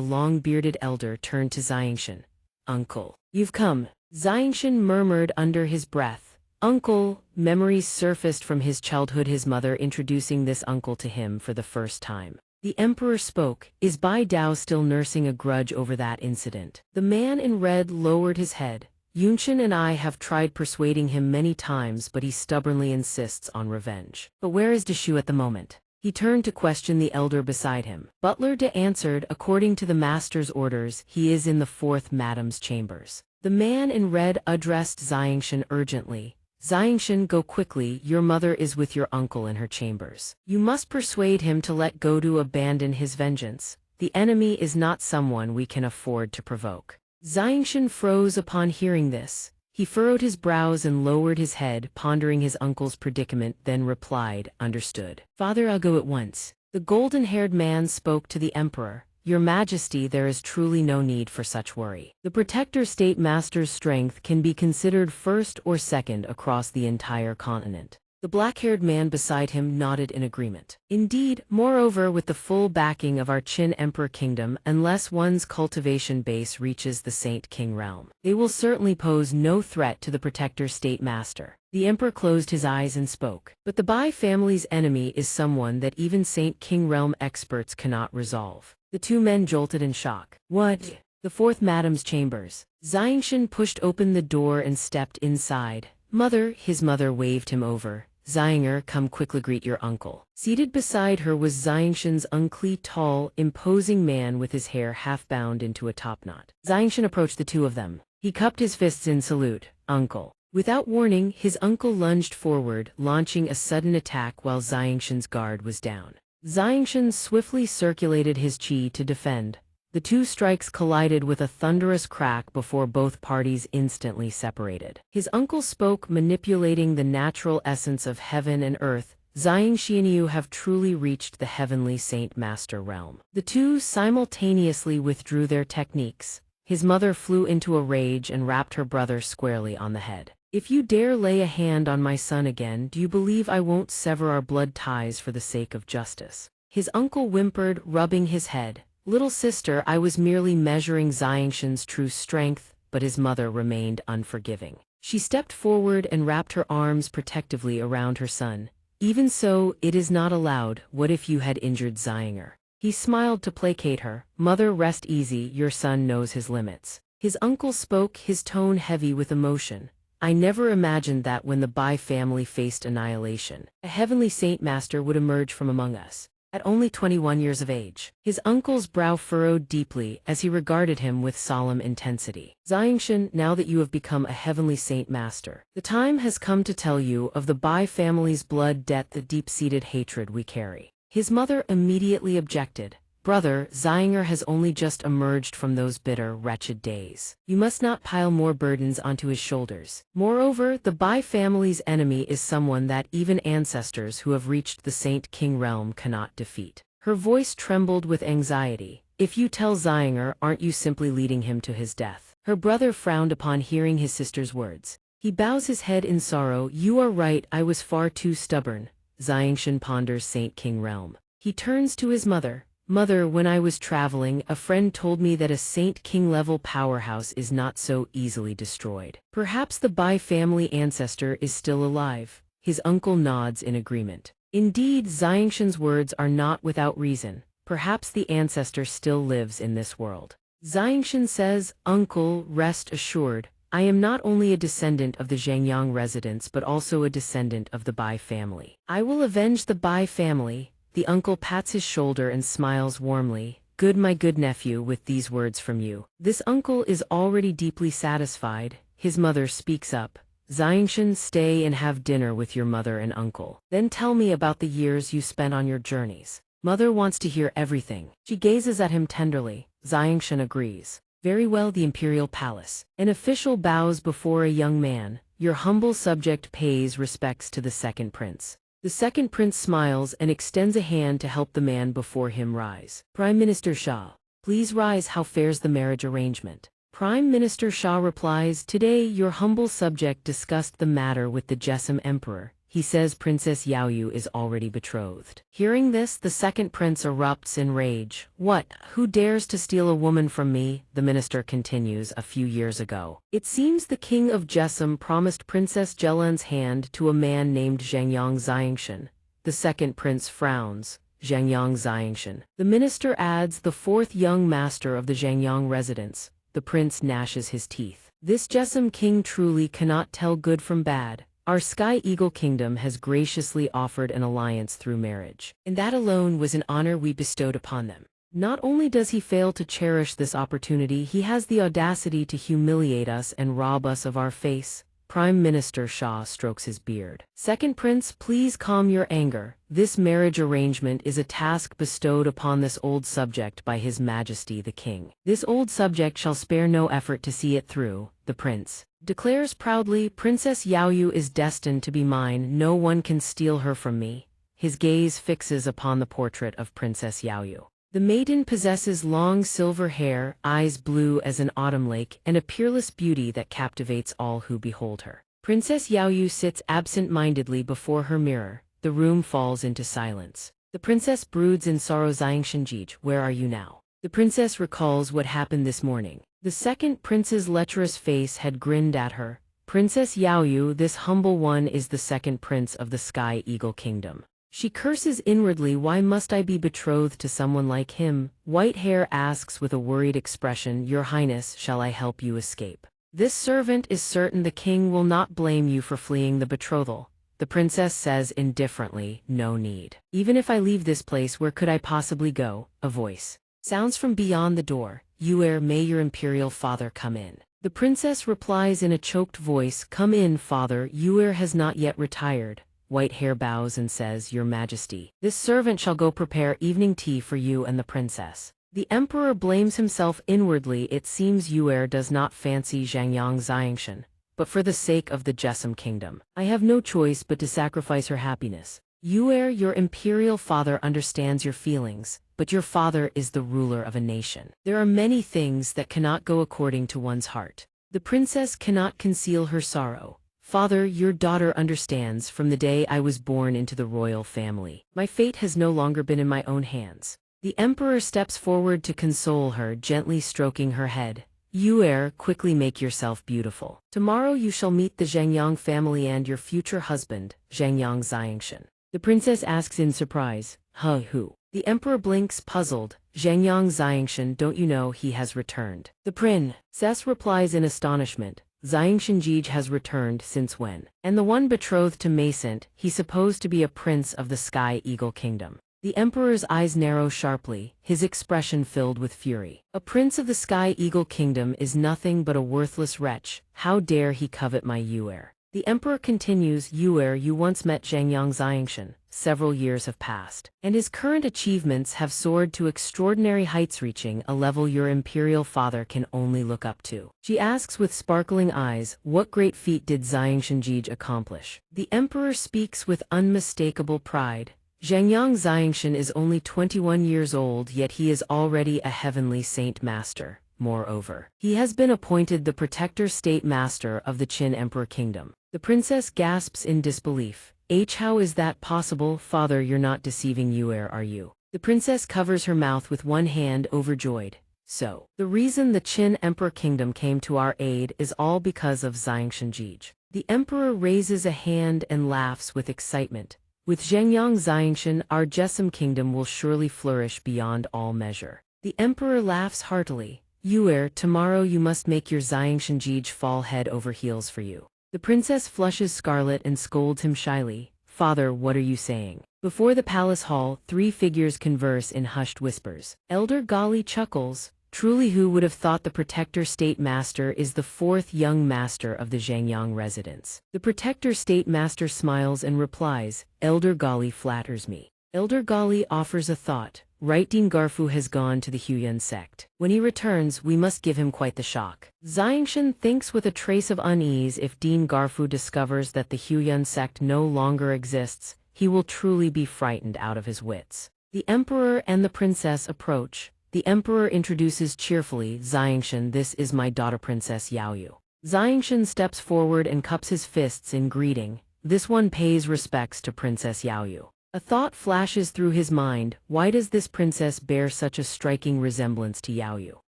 Speaker 1: long-bearded elder, turned to Xianxia. Uncle. You've come. Xianxia murmured under his breath. Uncle. Memories surfaced from his childhood, his mother introducing this uncle to him for the first time. The emperor spoke. Is Bai Dao still nursing a grudge over that incident? The man in red lowered his head. Yunxin and I have tried persuading him many times, but he stubbornly insists on revenge. But where is Deshu at the moment? He turned to question the elder beside him. Butler De answered, according to the master's orders, he is in the 4th Madam's chambers. The man in red addressed Xianxia urgently. Xianxia, go quickly, your mother is with your uncle in her chambers. You must persuade him to let go, to abandon his vengeance. The enemy is not someone we can afford to provoke. Xianxia froze upon hearing this. He furrowed his brows and lowered his head, pondering his uncle's predicament, then replied, understood. Father, I'll go at once. The golden-haired man spoke to the emperor. Your Majesty, there is truly no need for such worry. The Protector State Master's strength can be considered first or second across the entire continent. The black-haired man beside him nodded in agreement. Indeed, moreover, with the full backing of our Qin Emperor Kingdom, unless one's cultivation base reaches the Saint King realm, they will certainly pose no threat to the Protector State Master. The emperor closed his eyes and spoke. But the Bai family's enemy is someone that even Saint King realm experts cannot resolve. The two men jolted in shock. What? The 4th Madam's chambers. Xianxia pushed open the door and stepped inside. Mother, his mother waved him over. Xianxia, come quickly, greet your uncle. Seated beside her was Xianxia's uncle, tall, imposing man with his hair half bound into a topknot. Xianxia approached the two of them. He cupped his fists in salute. Uncle. Without warning, his uncle lunged forward, launching a sudden attack while Xianxia's guard was down. Xianxia swiftly circulated his chi to defend. The two strikes collided with a thunderous crack before both parties instantly separated. His uncle spoke, manipulating the natural essence of heaven and earth. Xianxia, you have truly reached the heavenly Saint Master realm. The two simultaneously withdrew their techniques. His mother flew into a rage and rapped her brother squarely on the head. If you dare lay a hand on my son again, do you believe I won't sever our blood ties for the sake of justice? His uncle whimpered, rubbing his head. Little sister, I was merely measuring xianxia's true strength, but his mother remained unforgiving. She stepped forward and wrapped her arms protectively around her son. Even so, it is not allowed. What if you had injured Xianxia? He smiled to placate her. Mother, rest easy, your son knows his limits. His uncle spoke, his tone heavy with emotion. I never imagined that when the Bai family faced annihilation, a heavenly saint master would emerge from among us. At only 21 years of age, his uncle's brow furrowed deeply as he regarded him with solemn intensity. Xianxia, now that you have become a heavenly saint master, the time has come to tell you of the Bai family's blood debt, the deep-seated hatred we carry. His mother immediately objected. Brother, Xianxia has only just emerged from those bitter, wretched days. You must not pile more burdens onto his shoulders. Moreover, the Bai family's enemy is someone that even ancestors who have reached the Saint King realm cannot defeat. Her voice trembled with anxiety. If you tell Xianxia, aren't you simply leading him to his death? Her brother frowned upon hearing his sister's words. He bows his head in sorrow. You are right, I was far too stubborn. Xianxia ponders Saint King realm. He turns to his mother. Mother, when I was traveling, a friend told me that a Saint King level powerhouse is not so easily destroyed. Perhaps the Bai family ancestor is still alive. His uncle nods in agreement. Indeed, Xianxia's words are not without reason. Perhaps the ancestor still lives in this world. Xianxia says, Uncle, rest assured, I am not only a descendant of the Zhangyang residents but also a descendant of the Bai family. I will avenge the Bai family. The uncle pats his shoulder and smiles warmly. Good, my good nephew, with these words from you. This uncle is already deeply satisfied. His mother speaks up. Xianxia, stay and have dinner with your mother and uncle. Then tell me about the years you spent on your journeys. Mother wants to hear everything. She gazes at him tenderly. Xianxia agrees. Very well, the imperial palace. An official bows before a young man. Your humble subject pays respects to the second prince. The second prince smiles and extends a hand to help the man before him rise. Prime Minister Shah, please rise. How fares the marriage arrangement? Prime Minister Shah replies, today your humble subject discussed the matter with the Jesam Emperor. He says Princess Yaoyu is already betrothed. Hearing this, the second prince erupts in rage. What? Who dares to steal a woman from me? The minister continues. A few years ago, it seems the king of Jesam promised Princess Jelan's hand to a man named Zhangyang Xianxia. The second prince frowns. Zhangyang Xianxia. The minister adds, the fourth young master of the Zhangyang residence. The prince gnashes his teeth. This Jesam king truly cannot tell good from bad. Our Sky Eagle Kingdom has graciously offered an alliance through marriage, and that alone was an honor we bestowed upon them. Not only does he fail to cherish this opportunity, he has the audacity to humiliate us and rob us of our face. Prime Minister Shah strokes his beard. Second Prince, please calm your anger. This marriage arrangement is a task bestowed upon this old subject by His Majesty the King. This old subject shall spare no effort to see it through. The prince declares proudly, Princess Yaoyu is destined to be mine. No one can steal her from me. His gaze fixes upon the portrait of Princess Yaoyu. The maiden possesses long silver hair, eyes blue as an autumn lake, and a peerless beauty that captivates all who behold her. Princess Yaoyu sits absent-mindedly before her mirror. The room falls into silence. The princess broods in sorrow. Xianxia, where are you now? The princess recalls what happened this morning. The second prince's lecherous face had grinned at her. Princess Yaoyu, this humble one is the second prince of the Sky Eagle Kingdom. She curses inwardly, why must I be betrothed to someone like him? White Hair asks with a worried expression, Your Highness, shall I help you escape? This servant is certain the king will not blame you for fleeing the betrothal. The princess says indifferently, no need. Even if I leave this place, where could I possibly go? A voice sounds from beyond the door. Yuer, may your imperial father come in. The princess replies in a choked voice, Come in, father. Yuer has not yet retired. White Hair bows and says, Your Majesty, this servant shall go prepare evening tea for you and the princess. The emperor blames himself inwardly. It seems Yuer does not fancy Zhangyang Xianxia, but for the sake of the Jesam kingdom, I have no choice but to sacrifice her happiness. Yuer, your imperial father understands your feelings, but your father is the ruler of a nation. There are many things that cannot go according to one's heart. The princess cannot conceal her sorrow. Father, your daughter understands from the day I was born into the royal family. My fate has no longer been in my own hands. The emperor steps forward to console her, gently stroking her head. Yuer, quickly make yourself beautiful. Tomorrow you shall meet the Zhangyang family and your future husband, Zhangyang Xianxia. The princess asks in surprise, huh, who? The emperor blinks, puzzled. Zhangyang Xianxia, don't you know he has returned? The princess replies in astonishment. Xianxia has returned since when? And the one betrothed to Macent, he's supposed to be a prince of the Sky Eagle Kingdom. The emperor's eyes narrow sharply, his expression filled with fury. A prince of the Sky Eagle Kingdom is nothing but a worthless wretch. How dare he covet my Yuer? The emperor continues, Yuer, you once met Zhangyang Xianxia. Several years have passed, and his current achievements have soared to extraordinary heights, reaching a level your imperial father can only look up to. She asks with sparkling eyes, what great feat did Xianxia accomplish? The emperor speaks with unmistakable pride. Zhangyang Xianxia is only 21 years old, yet he is already a heavenly saint master. Moreover, he has been appointed the protector state master of the Qin Emperor Kingdom. The princess gasps in disbelief. How is that possible? Father, you're not deceiving Yuer, are you? The princess covers her mouth with one hand, overjoyed. So, the reason the Qin Emperor Kingdom came to our aid is all because of Xianxia. The emperor raises a hand and laughs with excitement. With Zhangyang Xianxia, our Jesum Kingdom will surely flourish beyond all measure. The emperor laughs heartily. Yuer, tomorrow you must make your Xianxia fall head over heels for you. The princess flushes scarlet and scolds him shyly. Father, what are you saying? Before the palace hall, three figures converse in hushed whispers. Elder Gali chuckles. Truly, who would have thought the protector state master is the fourth young master of the Zhangyang residence? The protector state master smiles and replies, Elder Gali flatters me. Elder Gali offers a thought. Right, Dean Garfu has gone to the Huyun sect. When he returns, we must give him quite the shock. Xianxia thinks with a trace of unease, if Dean Garfu discovers that the Huyun sect no longer exists, he will truly be frightened out of his wits. The emperor and the princess approach. The emperor introduces cheerfully, Xianxia, this is my daughter Princess Yaoyu. Xianxia steps forward and cups his fists in greeting. This one pays respects to Princess Yaoyu. A thought flashes through his mind, why does this princess bear such a striking resemblance to Yaoyu?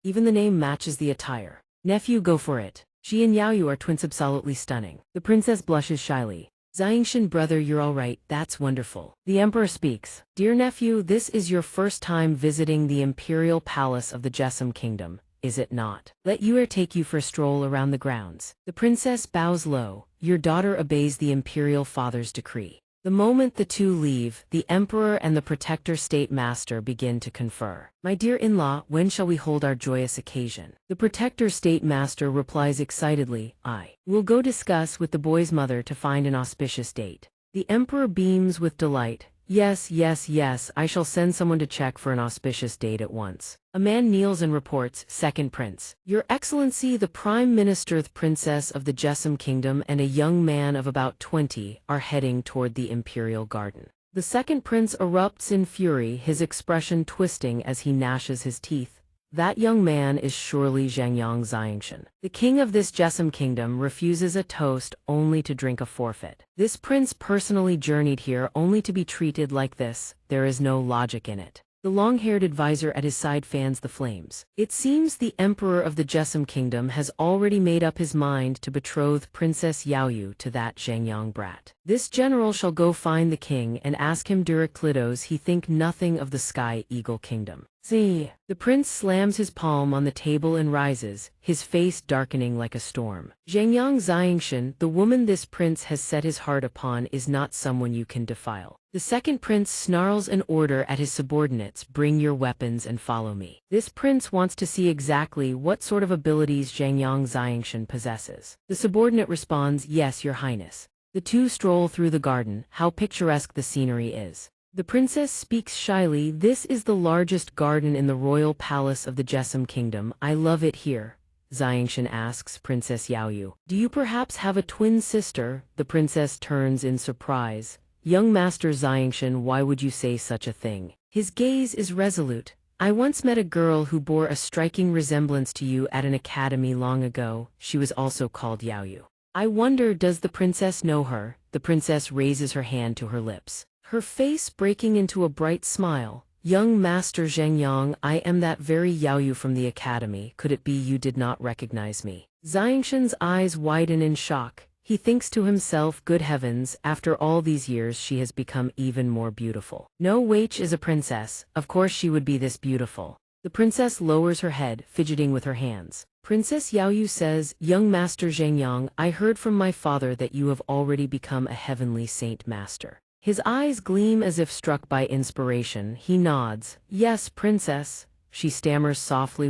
Speaker 1: Even the name matches the attire. Nephew, go for it. She and Yaoyu are twins, absolutely stunning. The princess blushes shyly. Xianxia, brother, you're all right, that's wonderful. The emperor speaks. Dear nephew, this is your first time visiting the imperial palace of the Jesum Kingdom, is it not? Let Yuer take you for a stroll around the grounds. The princess bows low. Your daughter obeys the imperial father's decree. The moment the two leave, the emperor and the protector state master begin to confer. My dear in-law, when shall we hold our joyous occasion? The protector state master replies excitedly, I will go discuss with the boy's mother to find an auspicious date. The emperor beams with delight. Yes, yes, yes, I shall send someone to check for an auspicious date at once. A man kneels and reports, Second Prince. Your Excellency, the Prime Minister, the Princess of the Jesum Kingdom, and a young man of about 20 are heading toward the Imperial Garden. The second prince erupts in fury, his expression twisting as he gnashes his teeth. That young man is surely Zhangyang Xianxia. The king of this Jesum Kingdom refuses a toast only to drink a forfeit. This prince personally journeyed here only to be treated like this. There is no logic in it. The long-haired advisor at his side fans the flames. It seems the emperor of the Jesum Kingdom has already made up his mind to betroth Princess Yaoyu to that Zhangyang brat. This general shall go find the king and ask him Duraclitos he think nothing of the Sky Eagle Kingdom. See. The prince slams his palm on the table and rises, his face darkening like a storm. Zhangyang Xianxia, the woman this prince has set his heart upon is not someone you can defile. The second prince snarls an order at his subordinates, bring your weapons and follow me. This prince wants to see exactly what sort of abilities Zhangyang Xianxia possesses. The subordinate responds, yes, your highness. The two stroll through the garden, how picturesque the scenery is. The princess speaks shyly, this is the largest garden in the royal palace of the Jesum Kingdom, I love it here. Xianxia asks Princess Yaoyu, do you perhaps have a twin sister? The princess turns in surprise. Young Master Xianxia, why would you say such a thing? His gaze is resolute. I once met a girl who bore a striking resemblance to you at an academy long ago, she was also called Yaoyu. I wonder, does the princess know her? The princess raises her hand to her lips, her face breaking into a bright smile. Young Master Zhengyang, I am that very Yaoyu from the academy. Could it be you did not recognize me? Xianxia's eyes widen in shock. He thinks to himself, good heavens, after all these years she has become even more beautiful. No, Wei is a princess, of course she would be this beautiful. The princess lowers her head, fidgeting with her hands. Princess Yaoyu says, young Master Zhengyang, I heard from my father that you have already become a heavenly saint master. His eyes gleam as if struck by inspiration. He nods. Yes, princess. She stammers softly,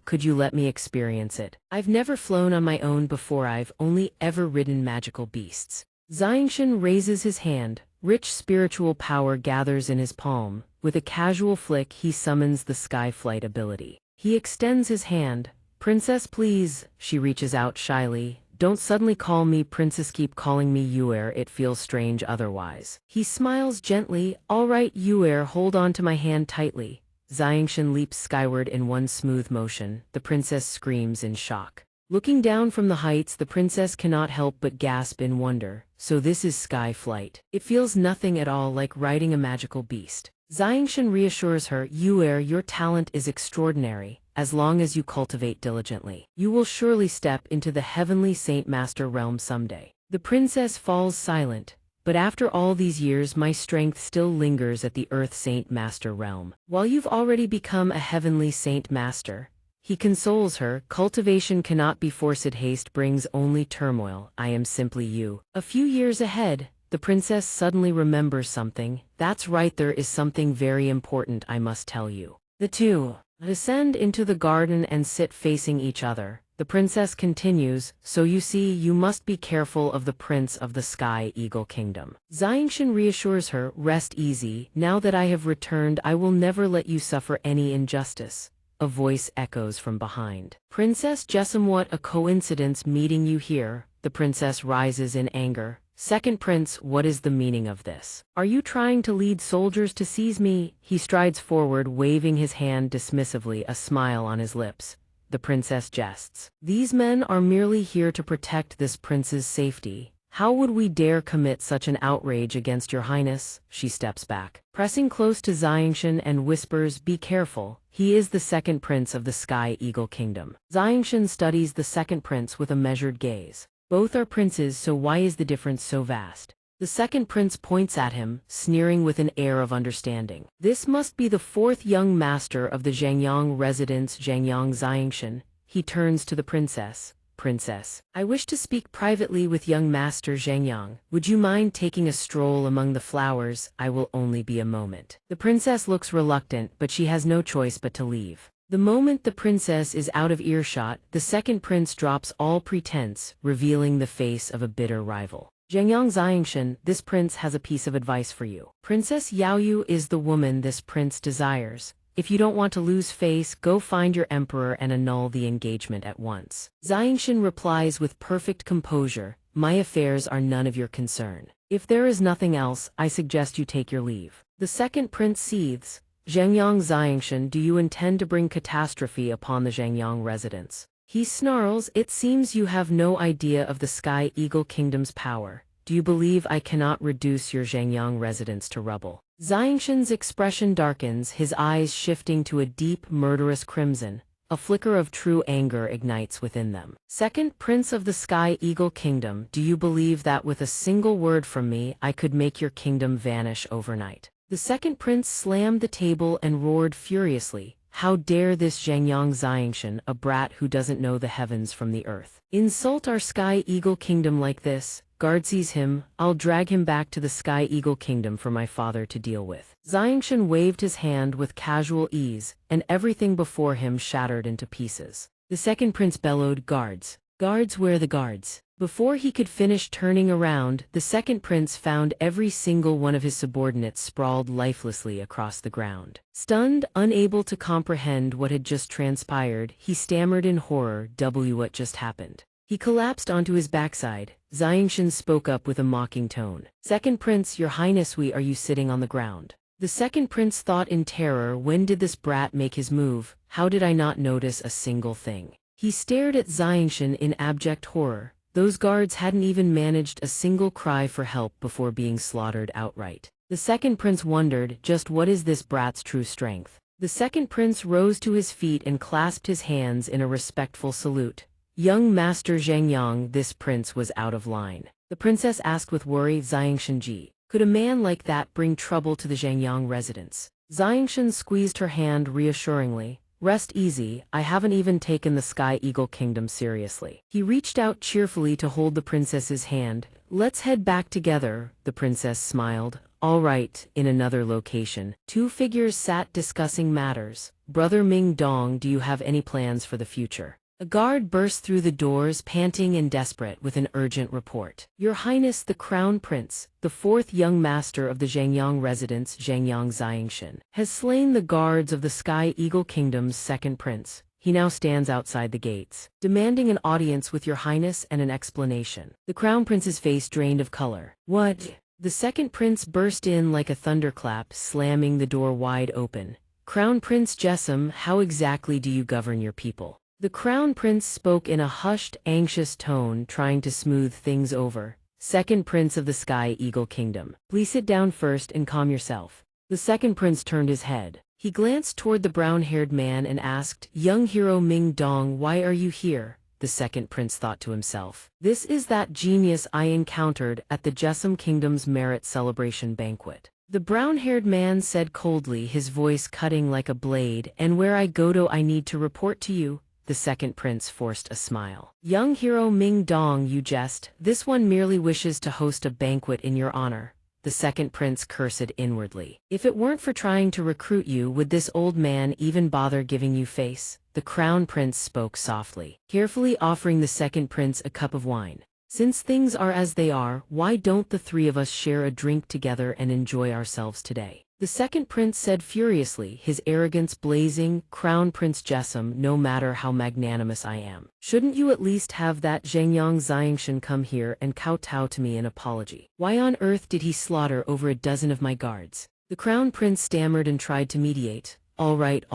Speaker 1: could you let me experience it? I've never flown on my own before, I've only ever ridden magical beasts. Xianxia raises his hand. Rich spiritual power gathers in his palm. With a casual flick he summons the sky flight ability. He extends his hand. Princess, please. She reaches out shyly. Don't suddenly call me princess, keep calling me Yuer, it feels strange otherwise. He smiles gently. All right, Yuer, hold on to my hand tightly. Xianxia leaps skyward in one smooth motion. The princess screams in shock. Looking down from the heights, the princess cannot help but gasp in wonder. So this is sky flight. It feels nothing at all like riding a magical beast. Xianxia reassures her, Yuer, your talent is extraordinary. As long as you cultivate diligently, you will surely step into the heavenly Saint Master realm someday. The princess falls silent. But after all these years my strength still lingers at the Earth Saint Master realm. While you've already become a heavenly Saint Master, he consoles her, cultivation cannot be forced, haste brings only turmoil, I am simply you. A few years ahead, the princess suddenly remembers something. That's right, there is something very important I must tell you. The two descend into the garden and sit facing each other. The princess continues, so you see, you must be careful of the prince of the Sky Eagle Kingdom. Xianxia reassures her, rest easy, now that I have returned I will never let you suffer any injustice. A voice echoes from behind. Princess Jessamine, what a coincidence meeting you here. The princess rises in anger. Second prince, what is the meaning of this? Are you trying to lead soldiers to seize me? He strides forward, waving his hand dismissively, a smile on his lips. The princess jests. These men are merely here to protect this prince's safety. How would we dare commit such an outrage against your highness? She steps back, pressing close to Xianxia and whispers, be careful. He is the second prince of the Sky Eagle Kingdom. Xianxia studies the second prince with a measured gaze. Both are princes, so why is the difference so vast? The second prince points at him, sneering with an air of understanding. This must be the fourth young master of the Zhengyang residence, Zhengyang Xianxia. He turns to the princess. Princess, I wish to speak privately with young Master Zhengyang. Would you mind taking a stroll among the flowers? I will only be a moment. The princess looks reluctant, but she has no choice but to leave. The moment the princess is out of earshot, the second prince drops all pretense, revealing the face of a bitter rival. Zhengyang Xianxia, this prince has a piece of advice for you. Princess Yaoyu is the woman this prince desires. If you don't want to lose face, go find your emperor and annul the engagement at once. Xianxia replies with perfect composure, my affairs are none of your concern. If there is nothing else, I suggest you take your leave. The second prince seethes. Zhengyang Xianxia, do you intend to bring catastrophe upon the Zhengyang residence? He snarls, it seems you have no idea of the Sky Eagle Kingdom's power. Do you believe I cannot reduce your Zhengyang residence to rubble? Xianxia's expression darkens, his eyes shifting to a deep, murderous crimson. A flicker of true anger ignites within them. Second Prince of the Sky Eagle Kingdom, do you believe that with a single word from me I could make your kingdom vanish overnight? The second prince slammed the table and roared furiously. How dare this Zhengyang Xianxia, a brat who doesn't know the heavens from the earth, insult our Sky Eagle Kingdom like this? Guard, seize him. I'll drag him back to the Sky Eagle Kingdom for my father to deal with. Xianxia waved his hand with casual ease, and everything before him shattered into pieces. The second prince bellowed, guards. Guards, where are the guards? Before he could finish turning around, the second prince found every single one of his subordinates sprawled lifelessly across the ground. Stunned, unable to comprehend what had just transpired, he stammered in horror, what just happened? He collapsed onto his backside. Xianxia spoke up with a mocking tone. Second prince, your highness, why are you sitting on the ground? The second prince thought in terror, when did this brat make his move? How did I not notice a single thing? He stared at Xianxia in abject horror. Those guards hadn't even managed a single cry for help before being slaughtered outright. The second prince wondered, just what is this brat's true strength? The second prince rose to his feet and clasped his hands in a respectful salute. Young Master Zhangyang, this prince was out of line. The princess asked with worry, xianxia, could a man like that bring trouble to the Zhangyang residence? Xianxia squeezed her hand reassuringly. Rest easy, I haven't even taken the Sky Eagle Kingdom seriously. He reached out cheerfully to hold the princess's hand. Let's head back together, the princess smiled. All right, in another location, two figures sat discussing matters. Brother Ming Dong, do you have any plans for the future? A guard burst through the doors, panting and desperate, with an urgent report. Your Highness the Crown Prince, the fourth young master of the Zhangyang residence, Zhangyang Xianxia, has slain the guards of the Sky Eagle Kingdom's second prince. He now stands outside the gates, demanding an audience with your Highness and an explanation. The Crown Prince's face drained of color. What? The second prince burst in like a thunderclap, slamming the door wide open. Crown Prince Jessom, how exactly do you govern your people? The Crown Prince spoke in a hushed, anxious tone, trying to smooth things over. Second Prince of the Sky Eagle Kingdom, please sit down first and calm yourself. The second prince turned his head. He glanced toward the brown-haired man and asked, Young hero Ming Dong, why are you here? The second prince thought to himself. This is that genius I encountered at the Jessom Kingdom's merit celebration banquet. The brown-haired man said coldly, his voice cutting like a blade, and where I go to I need to report to you. The second prince forced a smile. Young hero Ming Dong, you jest. This one merely wishes to host a banquet in your honor. The second prince cursed inwardly. If it weren't for trying to recruit you, would this old man even bother giving you face? The crown prince spoke softly, carefully offering the second prince a cup of wine. Since things are as they are, why don't the three of us share a drink together and enjoy ourselves today? The second prince said furiously, his arrogance blazing, Crown Prince Jessom, no matter how magnanimous I am, shouldn't you at least have that Zhangyang Xianxia come here and kowtow to me in apology? Why on earth did he slaughter over a dozen of my guards? The Crown Prince stammered and tried to mediate. All right.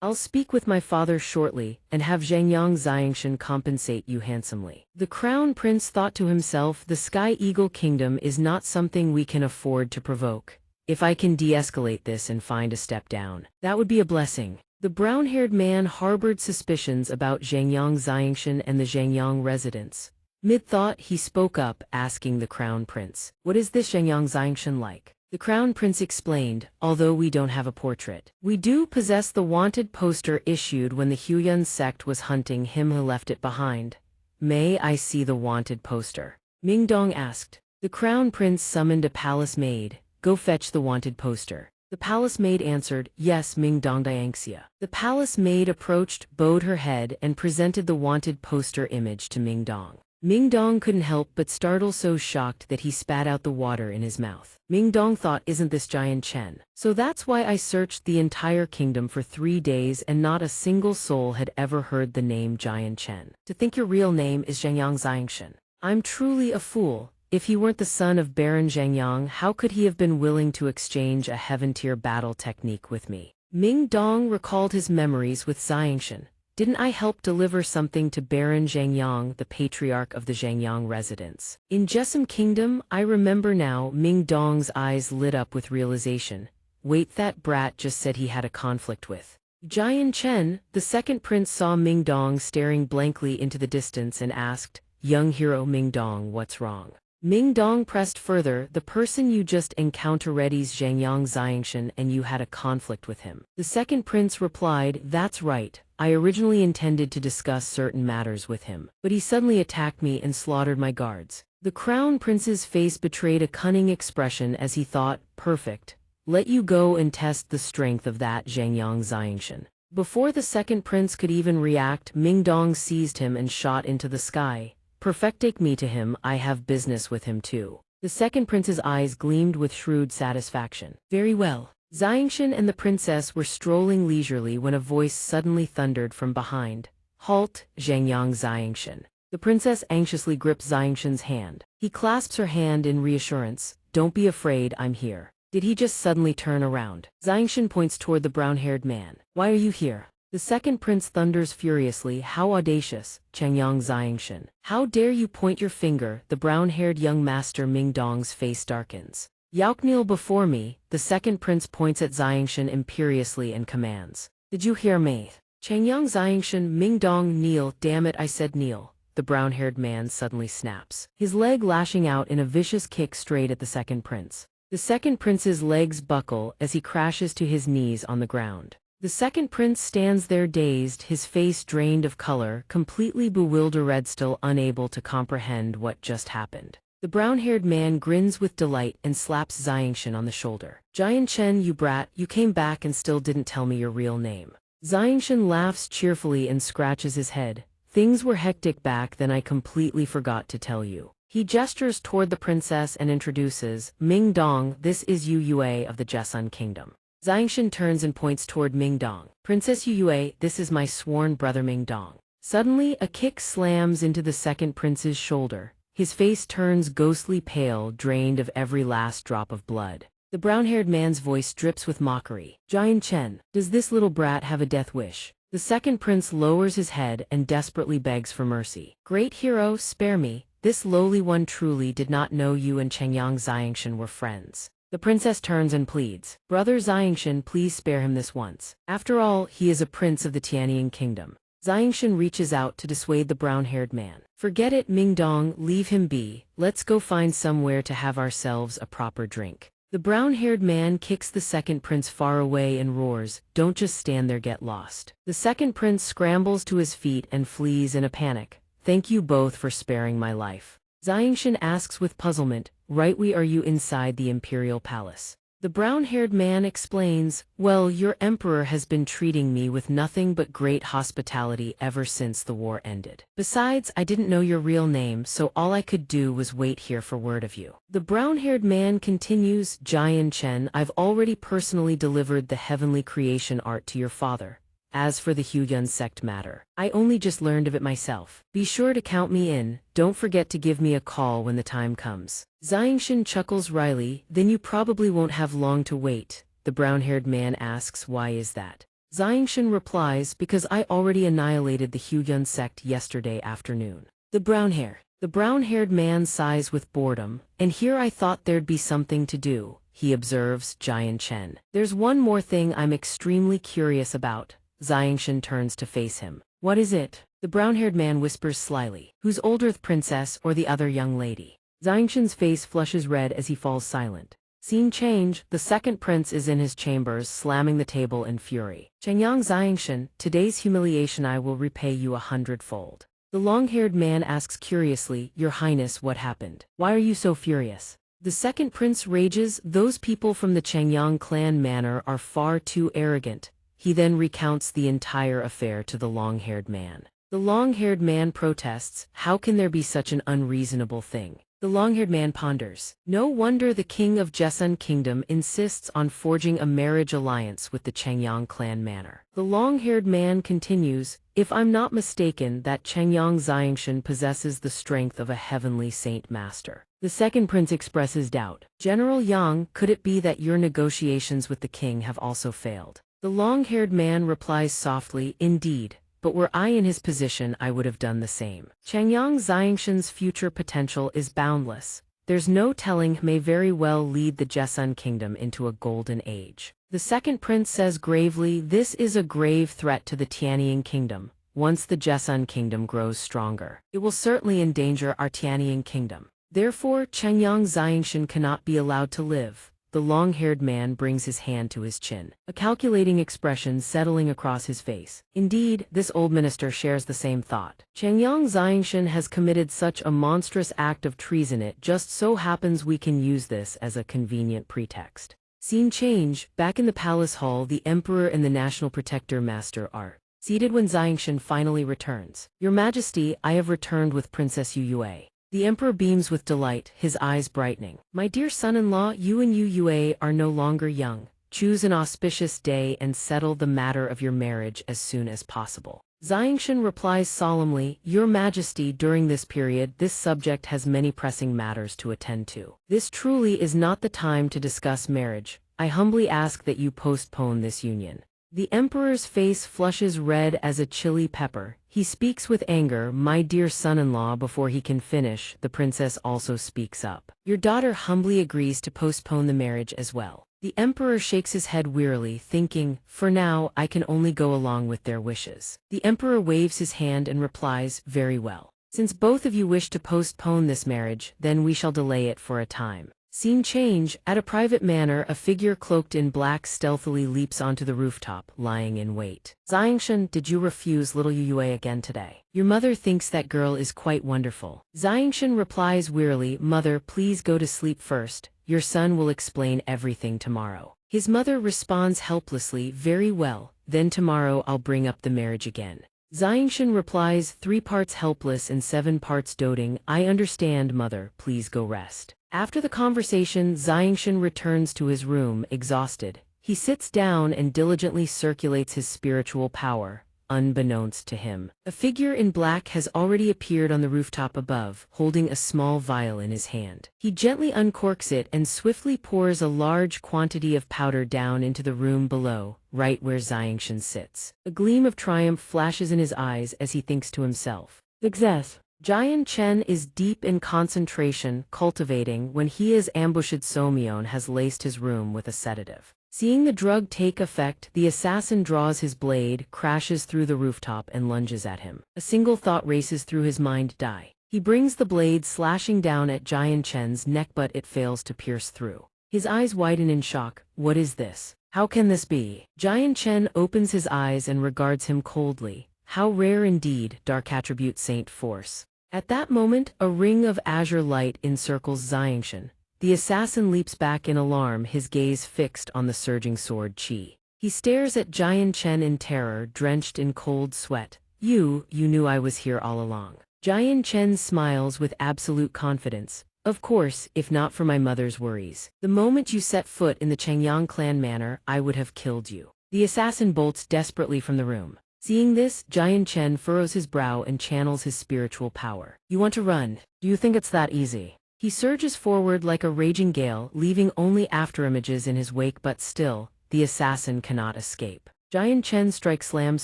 Speaker 1: I'll speak with my father shortly, and have Zhangyang Xianxia compensate you handsomely. The Crown Prince thought to himself, the Sky Eagle Kingdom is not something we can afford to provoke. If I can de-escalate this and find a step down, that would be a blessing. The brown-haired man harbored suspicions about Zhangyang Xianxia and the Zhangyang residence. Mid-thought, he spoke up, asking the Crown Prince, what is this Zhangyang Xianxia like? The Crown Prince explained, although we don't have a portrait, we do possess the wanted poster issued when the Huyun sect was hunting him who left it behind. May I see the wanted poster? Ming Dong asked. The Crown Prince summoned a palace maid. Go fetch the wanted poster. The palace maid answered, yes, Ming Dong xianxia. The palace maid approached, bowed her head, and presented the wanted poster image to Ming Dong. Ming Dong couldn't help but startle, so shocked that he spat out the water in his mouth. Ming Dong thought, isn't this Jian Chen? So that's why I searched the entire kingdom for 3 days and not a single soul had ever heard the name Jian Chen. To think your real name is Zhangyang Xianxia. I'm truly a fool. If he weren't the son of Baron Zhangyang, how could he have been willing to exchange a heaven-tier battle technique with me? Ming Dong recalled his memories with Xianxia. Didn't I help deliver something to Baron Zhangyang, the patriarch of the Zhangyang residence? In Jessom Kingdom, I remember now. Ming Dong's eyes lit up with realization. Wait, that brat just said he had a conflict with Jian Chen. The second prince saw Ming Dong staring blankly into the distance and asked, young hero Ming Dong, what's wrong? Ming Dong pressed further, the person you just encountered is Zhangyang Xianxia and you had a conflict with him. The second prince replied, that's right, I originally intended to discuss certain matters with him, but he suddenly attacked me and slaughtered my guards. The crown prince's face betrayed a cunning expression as he thought, perfect. Let you go and test the strength of that Zhangyang Xianxia. Before the second prince could even react, Ming Dong seized him and shot into the sky. Perfect, me to him, I have business with him too. The second prince's eyes gleamed with shrewd satisfaction. Very well. Xianxia and the princess were strolling leisurely when a voice suddenly thundered from behind. Halt, Zhangyang Xianxia. The princess anxiously gripped Xianxia's hand. He clasps her hand in reassurance. Don't be afraid, I'm here. Did he just suddenly turn around? Xianxia points toward the brown-haired man. Why are you here? The second prince thunders furiously, "How audacious, Changyang Xianxia! How dare you point your finger?" The brown-haired young master Ming Dong's face darkens. "Yauk, kneel before me." The second prince points at Xianxia imperiously and commands. "Did you hear me? Changyang Xianxia, Ming Dong, kneel." "Damn it, I said kneel." The brown-haired man suddenly snaps, his leg lashing out in a vicious kick straight at the second prince. The second prince's legs buckle as he crashes to his knees on the ground. The second prince stands there dazed, his face drained of color, completely bewildered, still unable to comprehend what just happened. The brown-haired man grins with delight and slaps Xianxia on the shoulder. "Xianxia, you brat, you came back and still didn't tell me your real name." Xianxia laughs cheerfully and scratches his head. "Things were hectic back then, I completely forgot to tell you." He gestures toward the princess and introduces, "Ming Dong, this is Yu Yue of the Jessun Kingdom." Xianxia turns and points toward Ming Dong. "Princess Yu Yue, this is my sworn brother Ming Dong." Suddenly, a kick slams into the second prince's shoulder. His face turns ghostly pale, drained of every last drop of blood. The brown-haired man's voice drips with mockery. "Xianxia, does this little brat have a death wish?" The second prince lowers his head and desperately begs for mercy. "Great hero, spare me. This lowly one truly did not know you and Changyang Xianxia were friends." The princess turns and pleads, "Brother Xianxia, please spare him this once. After all, he is a prince of the Tianying kingdom." Xianxia reaches out to dissuade the brown-haired man. "Forget it, Ming Dong, leave him be. Let's go find somewhere to have ourselves a proper drink." The brown-haired man kicks the second prince far away and roars, "Don't just stand there, get lost." The second prince scrambles to his feet and flees in a panic. "Thank you both for sparing my life." Xianxia asks with puzzlement, "Right, we are you inside the imperial palace?" The brown-haired man explains, "Well, your emperor has been treating me with nothing but great hospitality ever since the war ended. Besides, I didn't know your real name, so all I could do was wait here for word of you." The brown-haired man continues, "Xianxia, I've already personally delivered the heavenly creation art to your father. As for the Huyun sect matter, I only just learned of it myself. Be sure to count me in. Don't forget to give me a call when the time comes." Xianxia chuckles wryly, "Then you probably won't have long to wait." The brown-haired man asks, "Why is that?" Xianxia replies, "Because I already annihilated the Huyun sect yesterday afternoon." The brown-haired man sighs with boredom, "And here I thought there'd be something to do," he observes, "Xianxia, there's one more thing I'm extremely curious about." Xianxia turns to face him. "What is it?" The brown-haired man whispers slyly, "Who's older, the princess or the other young lady?" Xianxia's face flushes red as he falls silent. Scene change, the second prince is in his chambers, slamming the table in fury. "Changyang Xianxia, today's humiliation I will repay you 100-fold." The long-haired man asks curiously, "Your Highness, what happened? Why are you so furious?" The second prince rages, "Those people from the Changyang clan manor are far too arrogant." He then recounts the entire affair to the long-haired man. The long-haired man protests, "How can there be such an unreasonable thing?" The long-haired man ponders. "No wonder the king of Jessun Kingdom insists on forging a marriage alliance with the Changyang clan manor." The long-haired man continues, "If I'm not mistaken, that Changyang Xianxia possesses the strength of a heavenly saint master." The second prince expresses doubt. "General Yang, could it be that your negotiations with the king have also failed?" The long-haired man replies softly, "Indeed, but were I in his position I would have done the same. Changyang Xianxia's future potential is boundless. There's no telling, may very well lead the Jessun Kingdom into a golden age." The second prince says gravely, "This is a grave threat to the Tianying Kingdom. Once the Jessun Kingdom grows stronger, it will certainly endanger our Tianying Kingdom. Therefore, Changyang Xianxia cannot be allowed to live." The long-haired man brings his hand to his chin, a calculating expression settling across his face. Indeed, this old minister shares the same thought. Changyang Xianxia has committed such a monstrous act of treason, it just so happens we can use this as a convenient pretext. Scene change, back in the palace hall, the emperor and the national protector master are seated when Xianxia finally returns. "Your Majesty, I have returned with Princess Yu Yue." The emperor beams with delight, his eyes brightening. "My dear son-in-law, you and Yu Yue are no longer young. Choose an auspicious day and settle the matter of your marriage as soon as possible." Xianxia replies solemnly, "Your Majesty, during this period, this subject has many pressing matters to attend to. This truly is not the time to discuss marriage. I humbly ask that you postpone this union." The emperor's face flushes red as a chili pepper. He speaks with anger, "My dear son-in-law." Before he can finish, the princess also speaks up. Your daughter humbly agrees to postpone the marriage as well. The emperor shakes his head wearily, thinking, for now, I can only go along with their wishes. The emperor waves his hand and replies, very well. Since both of you wish to postpone this marriage, then we shall delay it for a time. Scene change. At a private manor, a figure cloaked in black stealthily leaps onto the rooftop, lying in wait. Xianxia, did you refuse little Yue again today? Your mother thinks that girl is quite wonderful. Xianxia replies wearily, Mother, please go to sleep first. Your son will explain everything tomorrow. His mother responds helplessly, very well, then tomorrow I'll bring up the marriage again. Xianxia replies, 3 parts helpless and 7 parts doting. I understand, mother, please go rest. After the conversation, Xianxia returns to his room, exhausted. He sits down and diligently circulates his spiritual power, unbeknownst to him. A figure in black has already appeared on the rooftop above, holding a small vial in his hand. He gently uncorks it and swiftly pours a large quantity of powder down into the room below, right where Xianxia sits. A gleam of triumph flashes in his eyes as he thinks to himself. Success! Xianxia is deep in concentration, cultivating, when he is ambushed. Somyeon has laced his room with a sedative. Seeing the drug take effect, the assassin draws his blade, crashes through the rooftop and lunges at him. A single thought races through his mind, die. He brings the blade slashing down at Xianxia's neck, but it fails to pierce through. His eyes widen in shock. What is this? How can this be? Xianxia opens his eyes and regards him coldly. How rare indeed, dark attribute Saint Force. At that moment, a ring of azure light encircles Xianxia. The assassin leaps back in alarm, his gaze fixed on the surging sword chi. He stares at Xianxia in terror, drenched in cold sweat. You knew I was here all along. Xianxia smiles with absolute confidence. Of course, if not for my mother's worries. The moment you set foot in the Changyang clan manor, I would have killed you. The assassin bolts desperately from the room. Seeing this, Xianxia furrows his brow and channels his spiritual power. You want to run? Do you think it's that easy? He surges forward like a raging gale, leaving only afterimages in his wake, but still, the assassin cannot escape. Xianxia strike slams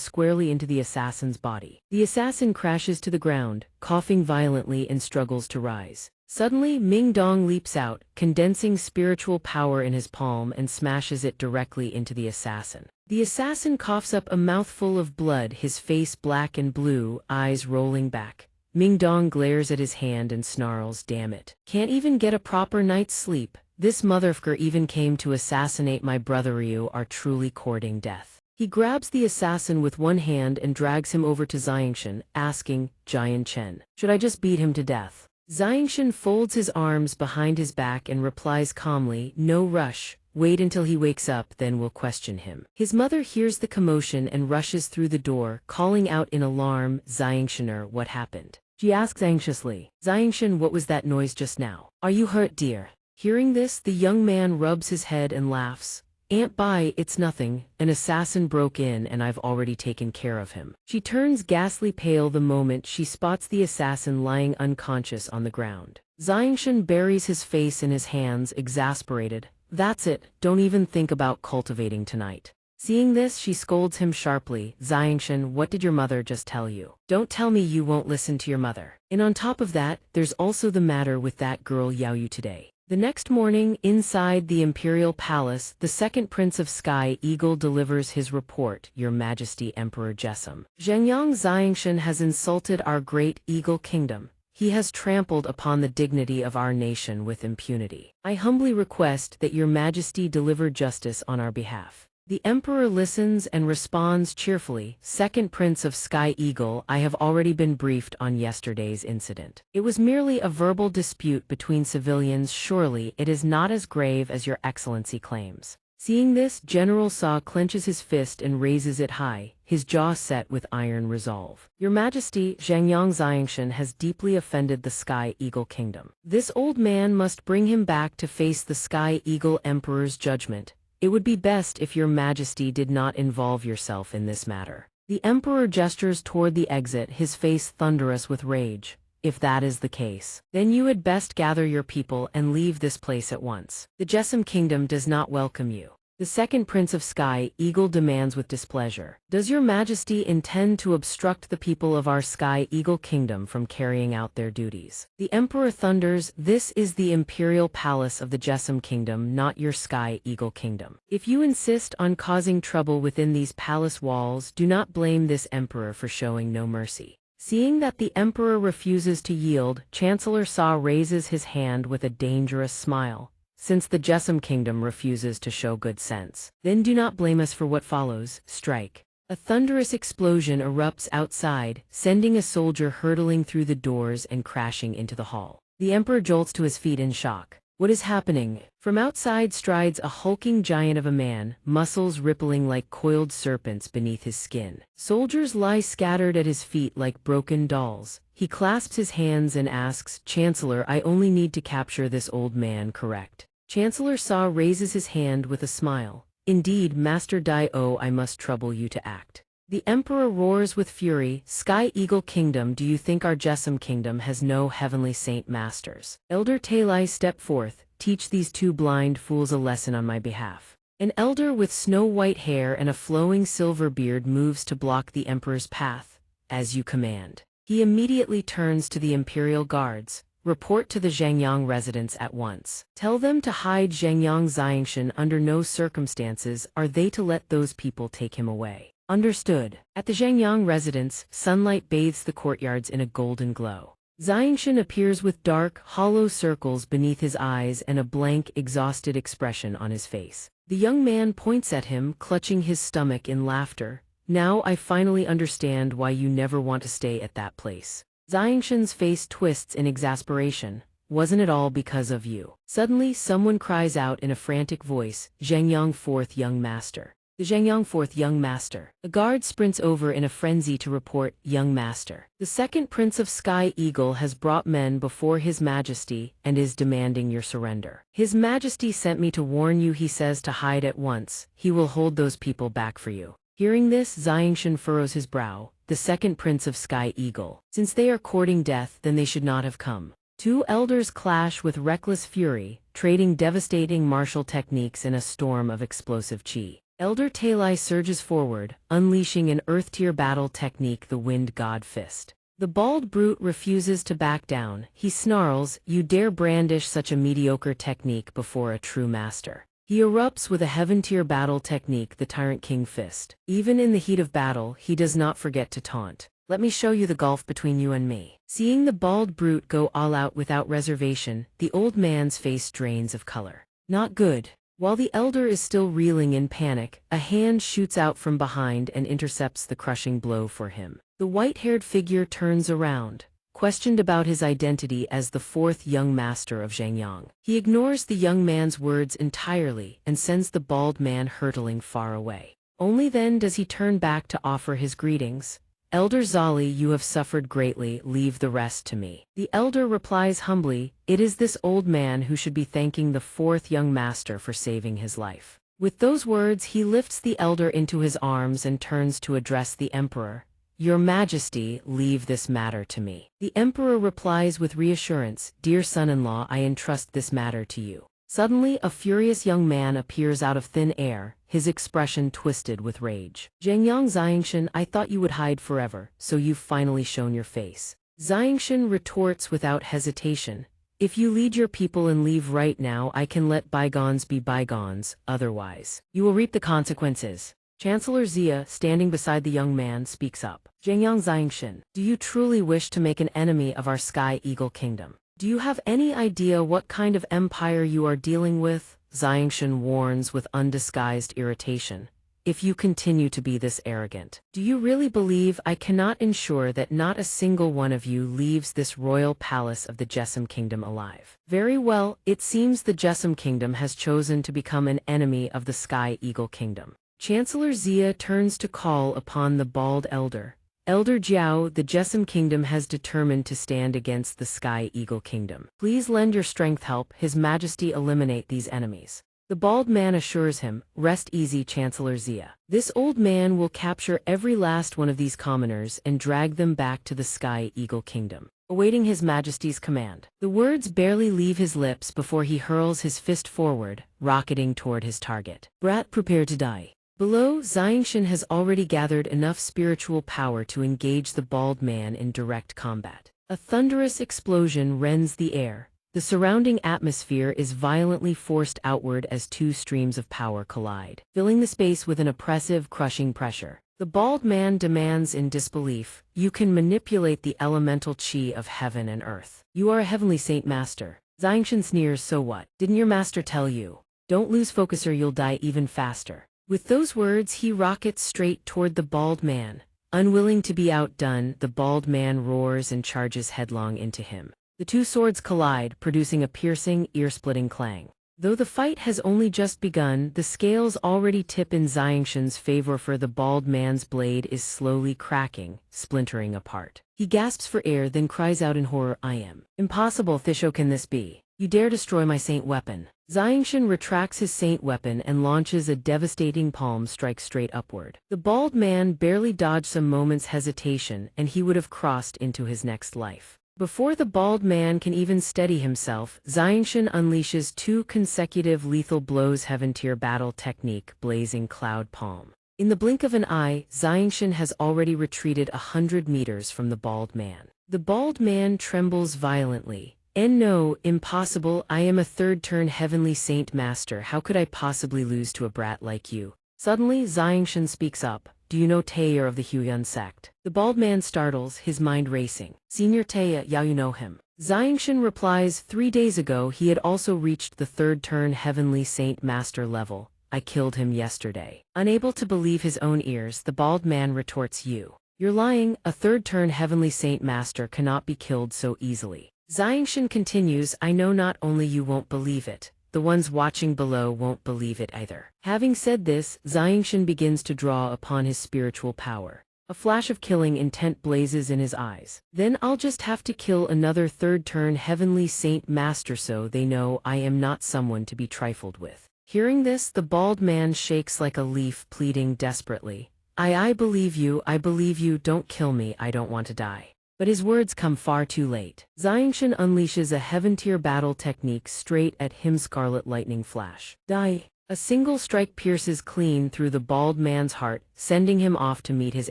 Speaker 1: squarely into the assassin's body. The assassin crashes to the ground, coughing violently, and struggles to rise. Suddenly, Ming Dong leaps out, condensing spiritual power in his palm and smashes it directly into the assassin. The assassin coughs up a mouthful of blood, his face black and blue, eyes rolling back. Ming Dong glares at his hand and snarls, damn it. Can't even get a proper night's sleep. This motherfucker even came to assassinate my brother. You are truly courting death. He grabs the assassin with one hand and drags him over to Xianxia, asking, Xianxia, should I just beat him to death? Xianxia folds his arms behind his back and replies calmly, no rush. Wait until he wakes up, then we'll question him. His mother hears the commotion and rushes through the door, calling out in alarm, Xianxia, what happened? She asks anxiously. Xianxia, what was that noise just now? Are you hurt, dear? Hearing this, the young man rubs his head and laughs. Aunt Bai, it's nothing. An assassin broke in and I've already taken care of him. She turns ghastly pale the moment she spots the assassin lying unconscious on the ground. Xianxia buries his face in his hands, exasperated. That's it, don't even think about cultivating tonight. Seeing this, she scolds him sharply. Xianxia, what did your mother just tell you? Don't tell me you won't listen to your mother. And on top of that, there's also the matter with that girl Yaoyu today. The next morning, inside the imperial palace, the second prince of Sky Eagle delivers his report. Your Majesty, Emperor Jessom. Zhengyang Xianxia has insulted our great eagle kingdom. He has trampled upon the dignity of our nation with impunity. I humbly request that your Majesty deliver justice on our behalf. The emperor listens and responds cheerfully. Second Prince of Sky Eagle, I have already been briefed on yesterday's incident. It was merely a verbal dispute between civilians. Surely it is not as grave as your excellency claims. Seeing this, General Sa clenches his fist and raises it high, his jaw set with iron resolve. Your Majesty, Zhengyang Xianxia has deeply offended the Sky Eagle Kingdom. This old man must bring him back to face the Sky Eagle Emperor's judgment. It would be best if your Majesty did not involve yourself in this matter. The Emperor gestures toward the exit, his face thunderous with rage. If that is the case, then you had best gather your people and leave this place at once. The Jessom Kingdom does not welcome you. The second prince of Sky Eagle demands with displeasure. Does your majesty intend to obstruct the people of our Sky Eagle kingdom from carrying out their duties? The emperor thunders, this is the imperial palace of the Jessamine kingdom, not your Sky Eagle kingdom. If you insist on causing trouble within these palace walls, do not blame this emperor for showing no mercy. Seeing that the emperor refuses to yield, Chancellor Sa raises his hand with a dangerous smile. Since the Jessamine kingdom refuses to show good sense, then do not blame us for what follows. Strike. A thunderous explosion erupts outside, sending a soldier hurtling through the doors and crashing into the hall. The emperor jolts to his feet in shock. What is happening? From outside strides a hulking giant of a man, muscles rippling like coiled serpents beneath his skin. Soldiers lie scattered at his feet like broken dolls. He clasps his hands and asks, Chancellor, I only need to capture this old man, correct? Chancellor Sa raises his hand with a smile. Indeed, Master Dai-O, I must trouble you to act. The emperor roars with fury, Sky Eagle Kingdom, do you think our Jessamine kingdom has no heavenly saint masters? Elder Talai, step forth, teach these two blind fools a lesson on my behalf. An elder with snow-white hair and a flowing silver beard moves to block the emperor's path. As you command. He immediately turns to the imperial guards. Report to the Zhangyang residents at once. Tell them to hide Zhangyang Xianxia under no circumstances are they to let those people take him away. Understood. At the Zhangyang residence, sunlight bathes the courtyards in a golden glow. Xianxia appears with dark, hollow circles beneath his eyes and a blank, exhausted expression on his face. The young man points at him, clutching his stomach in laughter. Now I finally understand why you never want to stay at that place. Xianxia's face twists in exasperation. Wasn't it all because of you? Suddenly, someone cries out in a frantic voice, Zhangyang Fourth Young Master. The Zhangyang Fourth Young Master. A guard sprints over in a frenzy to report, Young Master. The second Prince of Sky Eagle has brought men before His Majesty and is demanding your surrender. His Majesty sent me to warn you, he says, to hide at once. He will hold those people back for you. Hearing this, Xianxia furrows his brow. The second Prince of Sky Eagle. Since they are courting death, then they should not have come. Two elders clash with reckless fury, trading devastating martial techniques in a storm of explosive chi. Elder Talai surges forward, unleashing an earth-tier battle technique, the Wind God Fist. The bald brute refuses to back down. He snarls, you dare brandish such a mediocre technique before a true master. He erupts with a heaven-tier battle technique, the Tyrant King Fist. Even in the heat of battle, he does not forget to taunt. Let me show you the gulf between you and me. Seeing the bald brute go all out without reservation, the old man's face drains of color. Not good. While the elder is still reeling in panic, a hand shoots out from behind and intercepts the crushing blow for him. The white-haired figure turns around. Questioned about his identity as the fourth young master of Zhangyang. He ignores the young man's words entirely and sends the bald man hurtling far away. Only then does he turn back to offer his greetings. Elder Zali, you have suffered greatly, leave the rest to me. The elder replies humbly, it is this old man who should be thanking the fourth young master for saving his life. With those words, he lifts the elder into his arms and turns to address the emperor. Your Majesty, leave this matter to me. The emperor replies with reassurance, dear son-in-law, I entrust this matter to you. Suddenly, a furious young man appears out of thin air, his expression twisted with rage. Zhangyang Xianxia, I thought you would hide forever, so you've finally shown your face. Xianxia retorts without hesitation, if you lead your people and leave right now, I can let bygones be bygones, otherwise, you will reap the consequences. Chancellor Xia, standing beside the young man, speaks up. Zhangyang Xianxia, do you truly wish to make an enemy of our Sky Eagle Kingdom? Do you have any idea what kind of empire you are dealing with? Xianxia warns with undisguised irritation. If you continue to be this arrogant, do you really believe I cannot ensure that not a single one of you leaves this royal palace of the Jessamine Kingdom alive? Very well, it seems the Jessamine Kingdom has chosen to become an enemy of the Sky Eagle Kingdom. Chancellor Xia turns to call upon the bald elder. Elder Jiao, the Jessamine Kingdom has determined to stand against the Sky Eagle Kingdom. Please lend your strength help His Majesty eliminate these enemies. The bald man assures him, "Rest easy, Chancellor Xia. This old man will capture every last one of these commoners and drag them back to the Sky Eagle Kingdom, awaiting His Majesty's command." The words barely leave his lips before he hurls his fist forward, rocketing toward his target. Brat, prepare to die. Below, xianxia has already gathered enough spiritual power to engage the bald man in direct combat. A thunderous explosion rends the air. The surrounding atmosphere is violently forced outward as two streams of power collide, filling the space with an oppressive, crushing pressure. The bald man demands in disbelief, "You can manipulate the elemental chi of heaven and earth. You are a heavenly saint master." Xianxia sneers, "So what? Didn't your master tell you? Don't lose focus or you'll die even faster." With those words he rockets straight toward the bald man. Unwilling to be outdone, the bald man roars and charges headlong into him. The two swords collide, producing a piercing, ear-splitting clang. Though the fight has only just begun, the scales already tip in xianxia's favor, for the bald man's blade is slowly cracking, splintering apart. He gasps for air, then cries out in horror, "I am impossible, Thisho, can this be? You dare destroy my saint weapon." Xianxia retracts his saint weapon and launches a devastating palm strike straight upward. The bald man barely dodged some moments' hesitation, and he would have crossed into his next life. Before the bald man can even steady himself, Xianxia unleashes two consecutive lethal blows, Heaven-tier battle technique, Blazing Cloud Palm. In the blink of an eye, Xianxia has already retreated 100 meters from the bald man. The bald man trembles violently. "No, impossible, I am a third-turn heavenly saint master, how could I possibly lose to a brat like you?" Suddenly Xianxia speaks up, "Do you know Taya of the Huyan sect?" The bald man startles, his mind racing. "Senior Taya, yeah, you know him." Xianxia replies, 3 days ago he had also reached the third-turn heavenly saint master level. "I killed him yesterday." Unable to believe his own ears, the bald man retorts, "You're lying, a third-turn heavenly saint master cannot be killed so easily." Xianxia continues, "I know not only you won't believe it, the ones watching below won't believe it either." Having said this, Xianxia begins to draw upon his spiritual power. A flash of killing intent blazes in his eyes. "Then I'll just have to kill another third-turn heavenly saint master so they know I am not someone to be trifled with." Hearing this, the bald man shakes like a leaf, pleading desperately, I believe you, don't kill me, I don't want to die." But his words come far too late. Xianxia unleashes a heaven-tier battle technique straight at him, Scarlet Lightning Flash. Die! A single strike pierces clean through the bald man's heart, sending him off to meet his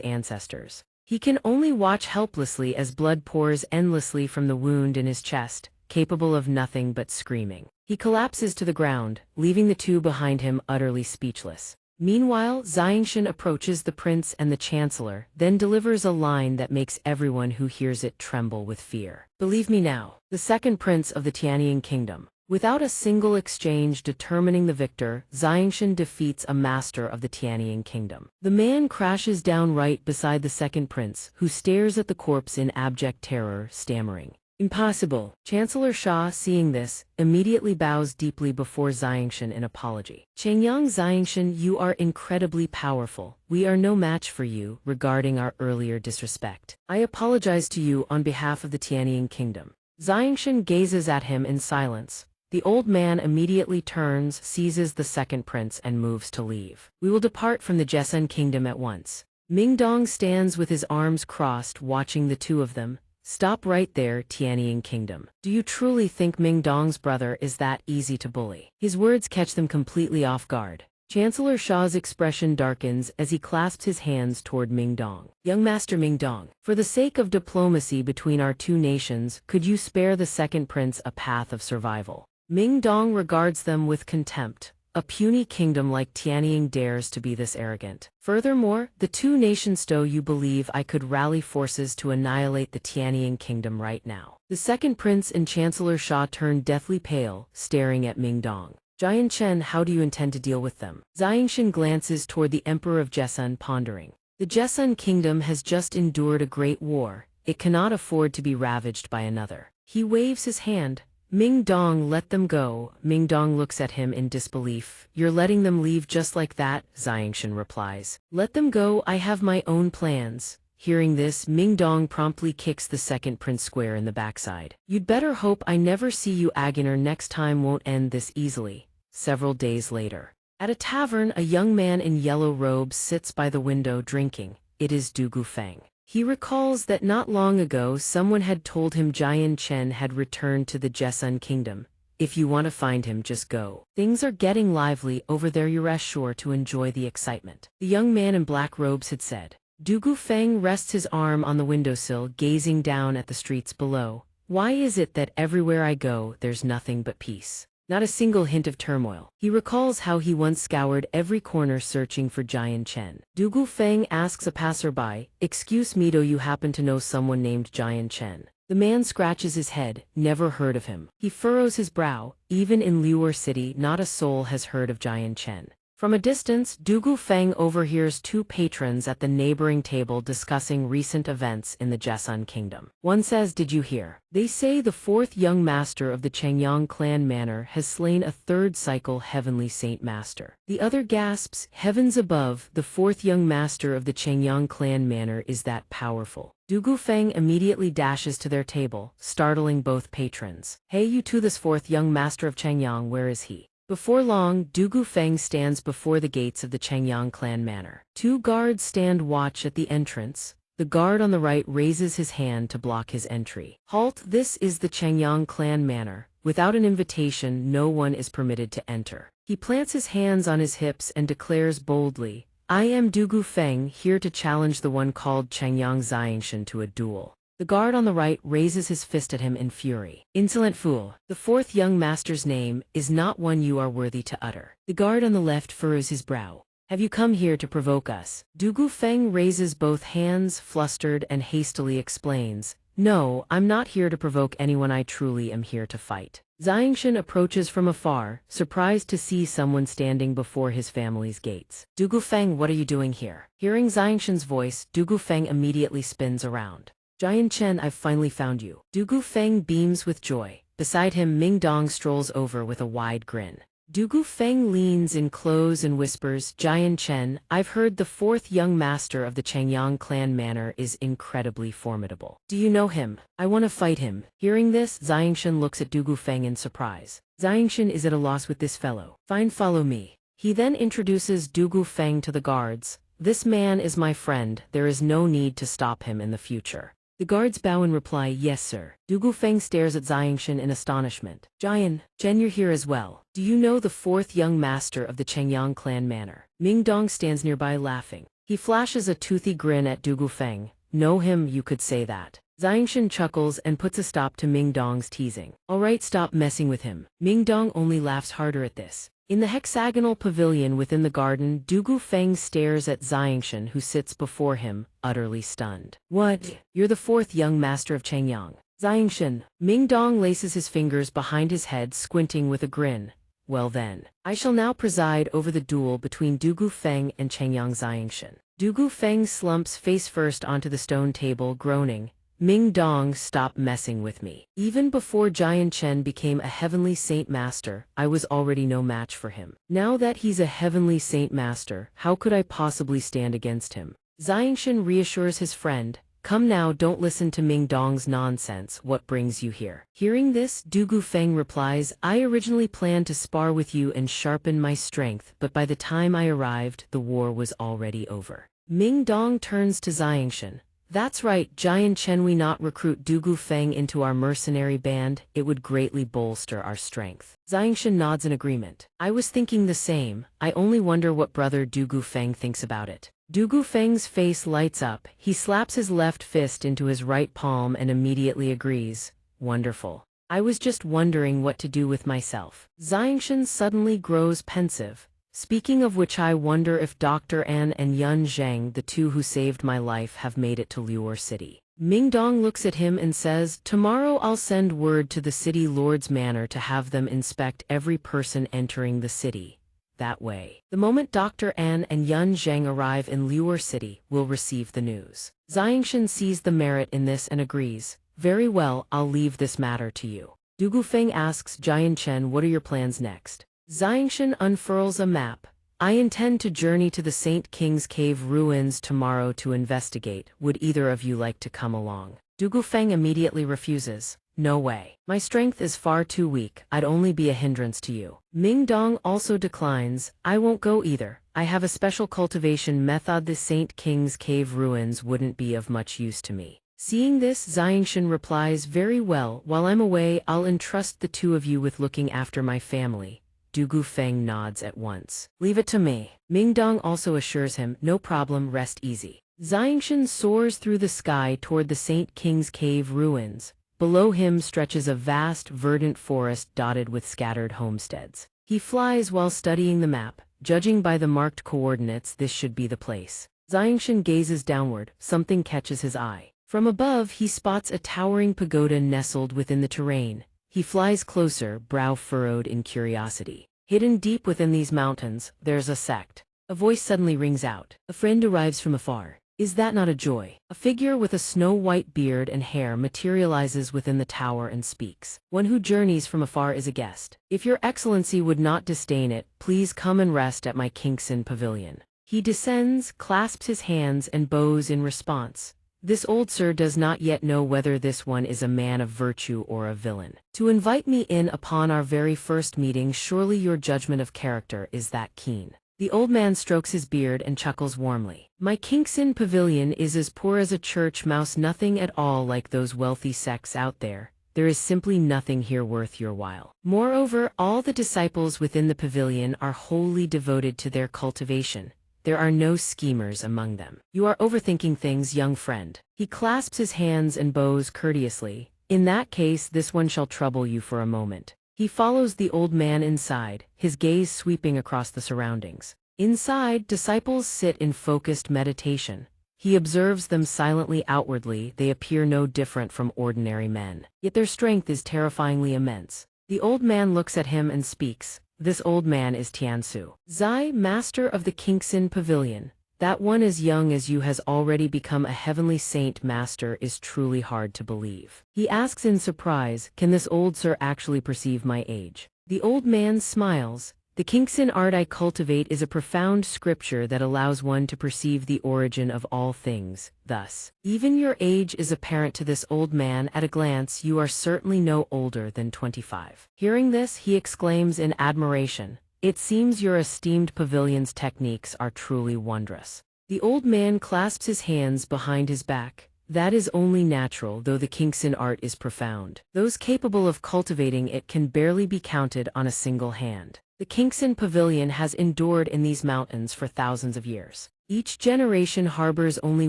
Speaker 1: ancestors. He can only watch helplessly as blood pours endlessly from the wound in his chest, capable of nothing but screaming. He collapses to the ground, leaving the two behind him utterly speechless. Meanwhile, Xianxia approaches the prince and the chancellor, then delivers a line that makes everyone who hears it tremble with fear. "Believe me now, the second prince of the Tianying kingdom." Without a single exchange determining the victor, Xianxia defeats a master of the Tianying kingdom. The man crashes down right beside the second prince, who stares at the corpse in abject terror, stammering, "Impossible." Chancellor Sha, seeing this, immediately bows deeply before Xianxia in apology. "Chengyang Xianxia, you are incredibly powerful. We are no match for you, regarding our earlier disrespect. I apologize to you on behalf of the Tianying kingdom." Xianxia gazes at him in silence. The old man immediately turns, seizes the second prince and moves to leave. "We will depart from the Jessun kingdom at once." Mingdong stands with his arms crossed, watching the two of them. "Stop right there, Tianying kingdom. Do you truly think Mingdong's brother is that easy to bully?" His words catch them completely off guard. Chancellor Sha's expression darkens as he clasps his hands toward Mingdong. "Young Master Mingdong, for the sake of diplomacy between our two nations, could you spare the second prince a path of survival?" Mingdong regards them with contempt. A puny kingdom like Tianying dares to be this arrogant. Furthermore, the two nations, do you believe I could rally forces to annihilate the Tianying kingdom right now? The second prince and Chancellor Sha turn deathly pale, staring at Mingdong. "Jian Chen, how do you intend to deal with them?" Xianxia glances toward the Emperor of Jessun, pondering. The Jessun kingdom has just endured a great war. It cannot afford to be ravaged by another. He waves his hand. "Mingdong, let them go." Mingdong looks at him in disbelief. "You're letting them leave just like that?" Xianxia replies. "Let them go, I have my own plans." Hearing this, Mingdong promptly kicks the second prince square in the backside. "You'd better hope I never see you again, or next time won't end this easily." several days later. At a tavern, a young man in yellow robes sits by the window drinking. It is Du Gufeng. He recalls that not long ago someone had told him Jian Chen had returned to the Jesun kingdom. If you want to find him, just go. Things are getting lively over there, you rest sure to enjoy the excitement. The young man in black robes had said. Du Gufeng rests his arm on the windowsill, gazing down at the streets below. Why is it that everywhere I go, there's nothing but peace? Not a single hint of turmoil. He recalls how he once scoured every corner searching for Jian Chen. Du Gufeng asks a passerby, "Excuse me, do you happen to know someone named Jian Chen?" The man scratches his head, never heard of him. He furrows his brow. Even in Luor City, not a soul has heard of Jian Chen. From a distance, Du Gufeng overhears two patrons at the neighboring table discussing recent events in the Jesun kingdom. One says, "Did you hear? They say the fourth young master of the Xianxia clan manor has slain a third cycle heavenly saint master." The other gasps, "Heavens above, the fourth young master of the Xianxia clan manor is that powerful." Du Gufeng immediately dashes to their table, startling both patrons. "Hey, you two, this fourth young master of Xianxia, where is he?" Before long, Du Gufeng stands before the gates of the Xianxia clan manor. Two guards stand watch at the entrance. The guard on the right raises his hand to block his entry. "Halt, this is the Xianxia clan manor. Without an invitation, no one is permitted to enter." He plants his hands on his hips and declares boldly, "I am Du Gufeng, here to challenge the one called Xianxia xianxia to a duel." The guard on the right raises his fist at him in fury. "Insolent fool, the fourth young master's name is not one you are worthy to utter." The guard on the left furrows his brow. "Have you come here to provoke us?" Du Gufeng raises both hands, flustered, and hastily explains, "No, I'm not here to provoke anyone, I truly am here to fight." Xianxia approaches from afar, surprised to see someone standing before his family's gates. "Du Gufeng, what are you doing here?" Hearing Xianxia's voice, Du Gufeng immediately spins around. "Jian Chen, I've finally found you." Du Gufeng beams with joy. Beside him, Ming Dong strolls over with a wide grin. Du Gufeng leans in close and whispers, "Jian Chen, I've heard the fourth young master of the Xianxia clan manor is incredibly formidable. Do you know him? I want to fight him." Hearing this, Xianxia looks at Du Gufeng in surprise. Xianxia is at a loss with this fellow. "Fine, follow me." He then introduces Du Gufeng to the guards. "This man is my friend. There is no need to stop him in the future." The guards bow and reply, "Yes, sir." Du Gufeng stares at Xianxia in astonishment. "Jian Chen, you're here as well. Do you know the fourth young master of the Xianxia clan manor?" Ming Dong stands nearby laughing. He flashes a toothy grin at Du Gufeng. "Know him, you could say that." Xianxia chuckles and puts a stop to Ming Dong's teasing. "All right, stop messing with him." Ming Dong only laughs harder at this. In the hexagonal pavilion within the garden, Du Gufeng stares at Xianxia, who sits before him, utterly stunned. "What? You're the fourth young master of Xianxia?" "Xianxia." Ming Dong laces his fingers behind his head, squinting with a grin. "Well then, I shall now preside over the duel between Du Gufeng and Xianxia Xianxia." Du Gufeng slumps face first onto the stone table, groaning, "Ming Dong, stop messing with me. Even before Jian Chen became a heavenly saint master, I was already no match for him. Now that he's a heavenly saint master, how could I possibly stand against him?" Xianxia reassures his friend, "Come now, don't listen to Ming Dong's nonsense. What brings you here?" Hearing this, Du Gufeng replies, "I originally planned to spar with you and sharpen my strength, but by the time I arrived, the war was already over." Ming Dong turns to Xianxia. "That's right, Jian Chen, we not recruit Du Gufeng into our mercenary band, it would greatly bolster our strength." Xianxia nods in agreement. "I was thinking the same. I only wonder what brother Du Gufeng thinks about it." Du Gufeng's face lights up. He slaps his left fist into his right palm and immediately agrees. "Wonderful. I was just wondering what to do with myself." Xianxia suddenly grows pensive. "Speaking of which, I wonder if Dr. An and Yun Zhang, the two who saved my life, have made it to Luor City." Ming Dong looks at him and says, "Tomorrow I'll send word to the city lord's manor to have them inspect every person entering the city. That way, the moment Dr. An and Yun Zhang arrive in Luor City, we'll receive the news." Xianxia sees the merit in this and agrees. "Very well, I'll leave this matter to you." Du Gufeng asks Jian Chen, "What are your plans next?" Xianxia unfurls a map. "I intend to journey to the Saint King's Cave ruins tomorrow to investigate. Would either of you like to come along?" Du Gufeng immediately refuses. no way. My strength is far too weak, I'd only be a hindrance to you. Ming Dong also declines, I won't go either. I have a special cultivation method. The Saint King's Cave ruins wouldn't be of much use to me. Seeing this, Xianxia replies, very well, while I'm away, I'll entrust the two of you with looking after my family. Du Gufeng nods at once. Leave it to me. Ming Dong also assures him, no problem, rest easy. Xianxia soars through the sky toward the Saint King's Cave ruins. Below him stretches a vast, verdant forest dotted with scattered homesteads. He flies while studying the map. Judging by the marked coordinates, this should be the place. Xianxia gazes downward. Something catches his eye. From above, he spots a towering pagoda nestled within the terrain. He flies closer, brow furrowed in curiosity. Hidden deep within these mountains, there's a sect. A voice suddenly rings out. A friend arrives from afar. Is that not a joy? A figure with a snow-white beard and hair materializes within the tower and speaks. One who journeys from afar is a guest. If your excellency would not disdain it, please come and rest at my Kingsin pavilion. He descends, clasps his hands and bows in response. This old sir does not yet know whether this one is a man of virtue or a villain. To invite me in upon our very first meeting, surely your judgment of character is that keen. The old man strokes his beard and chuckles warmly. My Kingsin pavilion is as poor as a church mouse, nothing at all like those wealthy sects out there. There is simply nothing here worth your while. Moreover, all the disciples within the pavilion are wholly devoted to their cultivation. There are no schemers among them. You are overthinking things, young friend. He clasps his hands and bows courteously. In that case, this one shall trouble you for a moment. He follows the old man inside, his gaze sweeping across the surroundings. Inside, disciples sit in focused meditation. He observes them silently outwardly. They appear no different from ordinary men. Yet their strength is terrifyingly immense. The old man looks at him and speaks. This old man is Tiansu. Zai, master of the Kingsin pavilion. That one as young as you has already become a heavenly saint master is truly hard to believe. He asks in surprise, can this old sir actually perceive my age? The old man smiles. The Kingsin art I cultivate is a profound scripture that allows one to perceive the origin of all things. Thus, even your age is apparent to this old man. At a glance, you are certainly no older than 25. Hearing this, he exclaims in admiration, it seems your esteemed pavilion's techniques are truly wondrous. The old man clasps his hands behind his back. That is only natural, though the Kingsin art is profound. Those capable of cultivating it can barely be counted on a single hand. The Kingsin pavilion has endured in these mountains for thousands of years. Each generation harbors only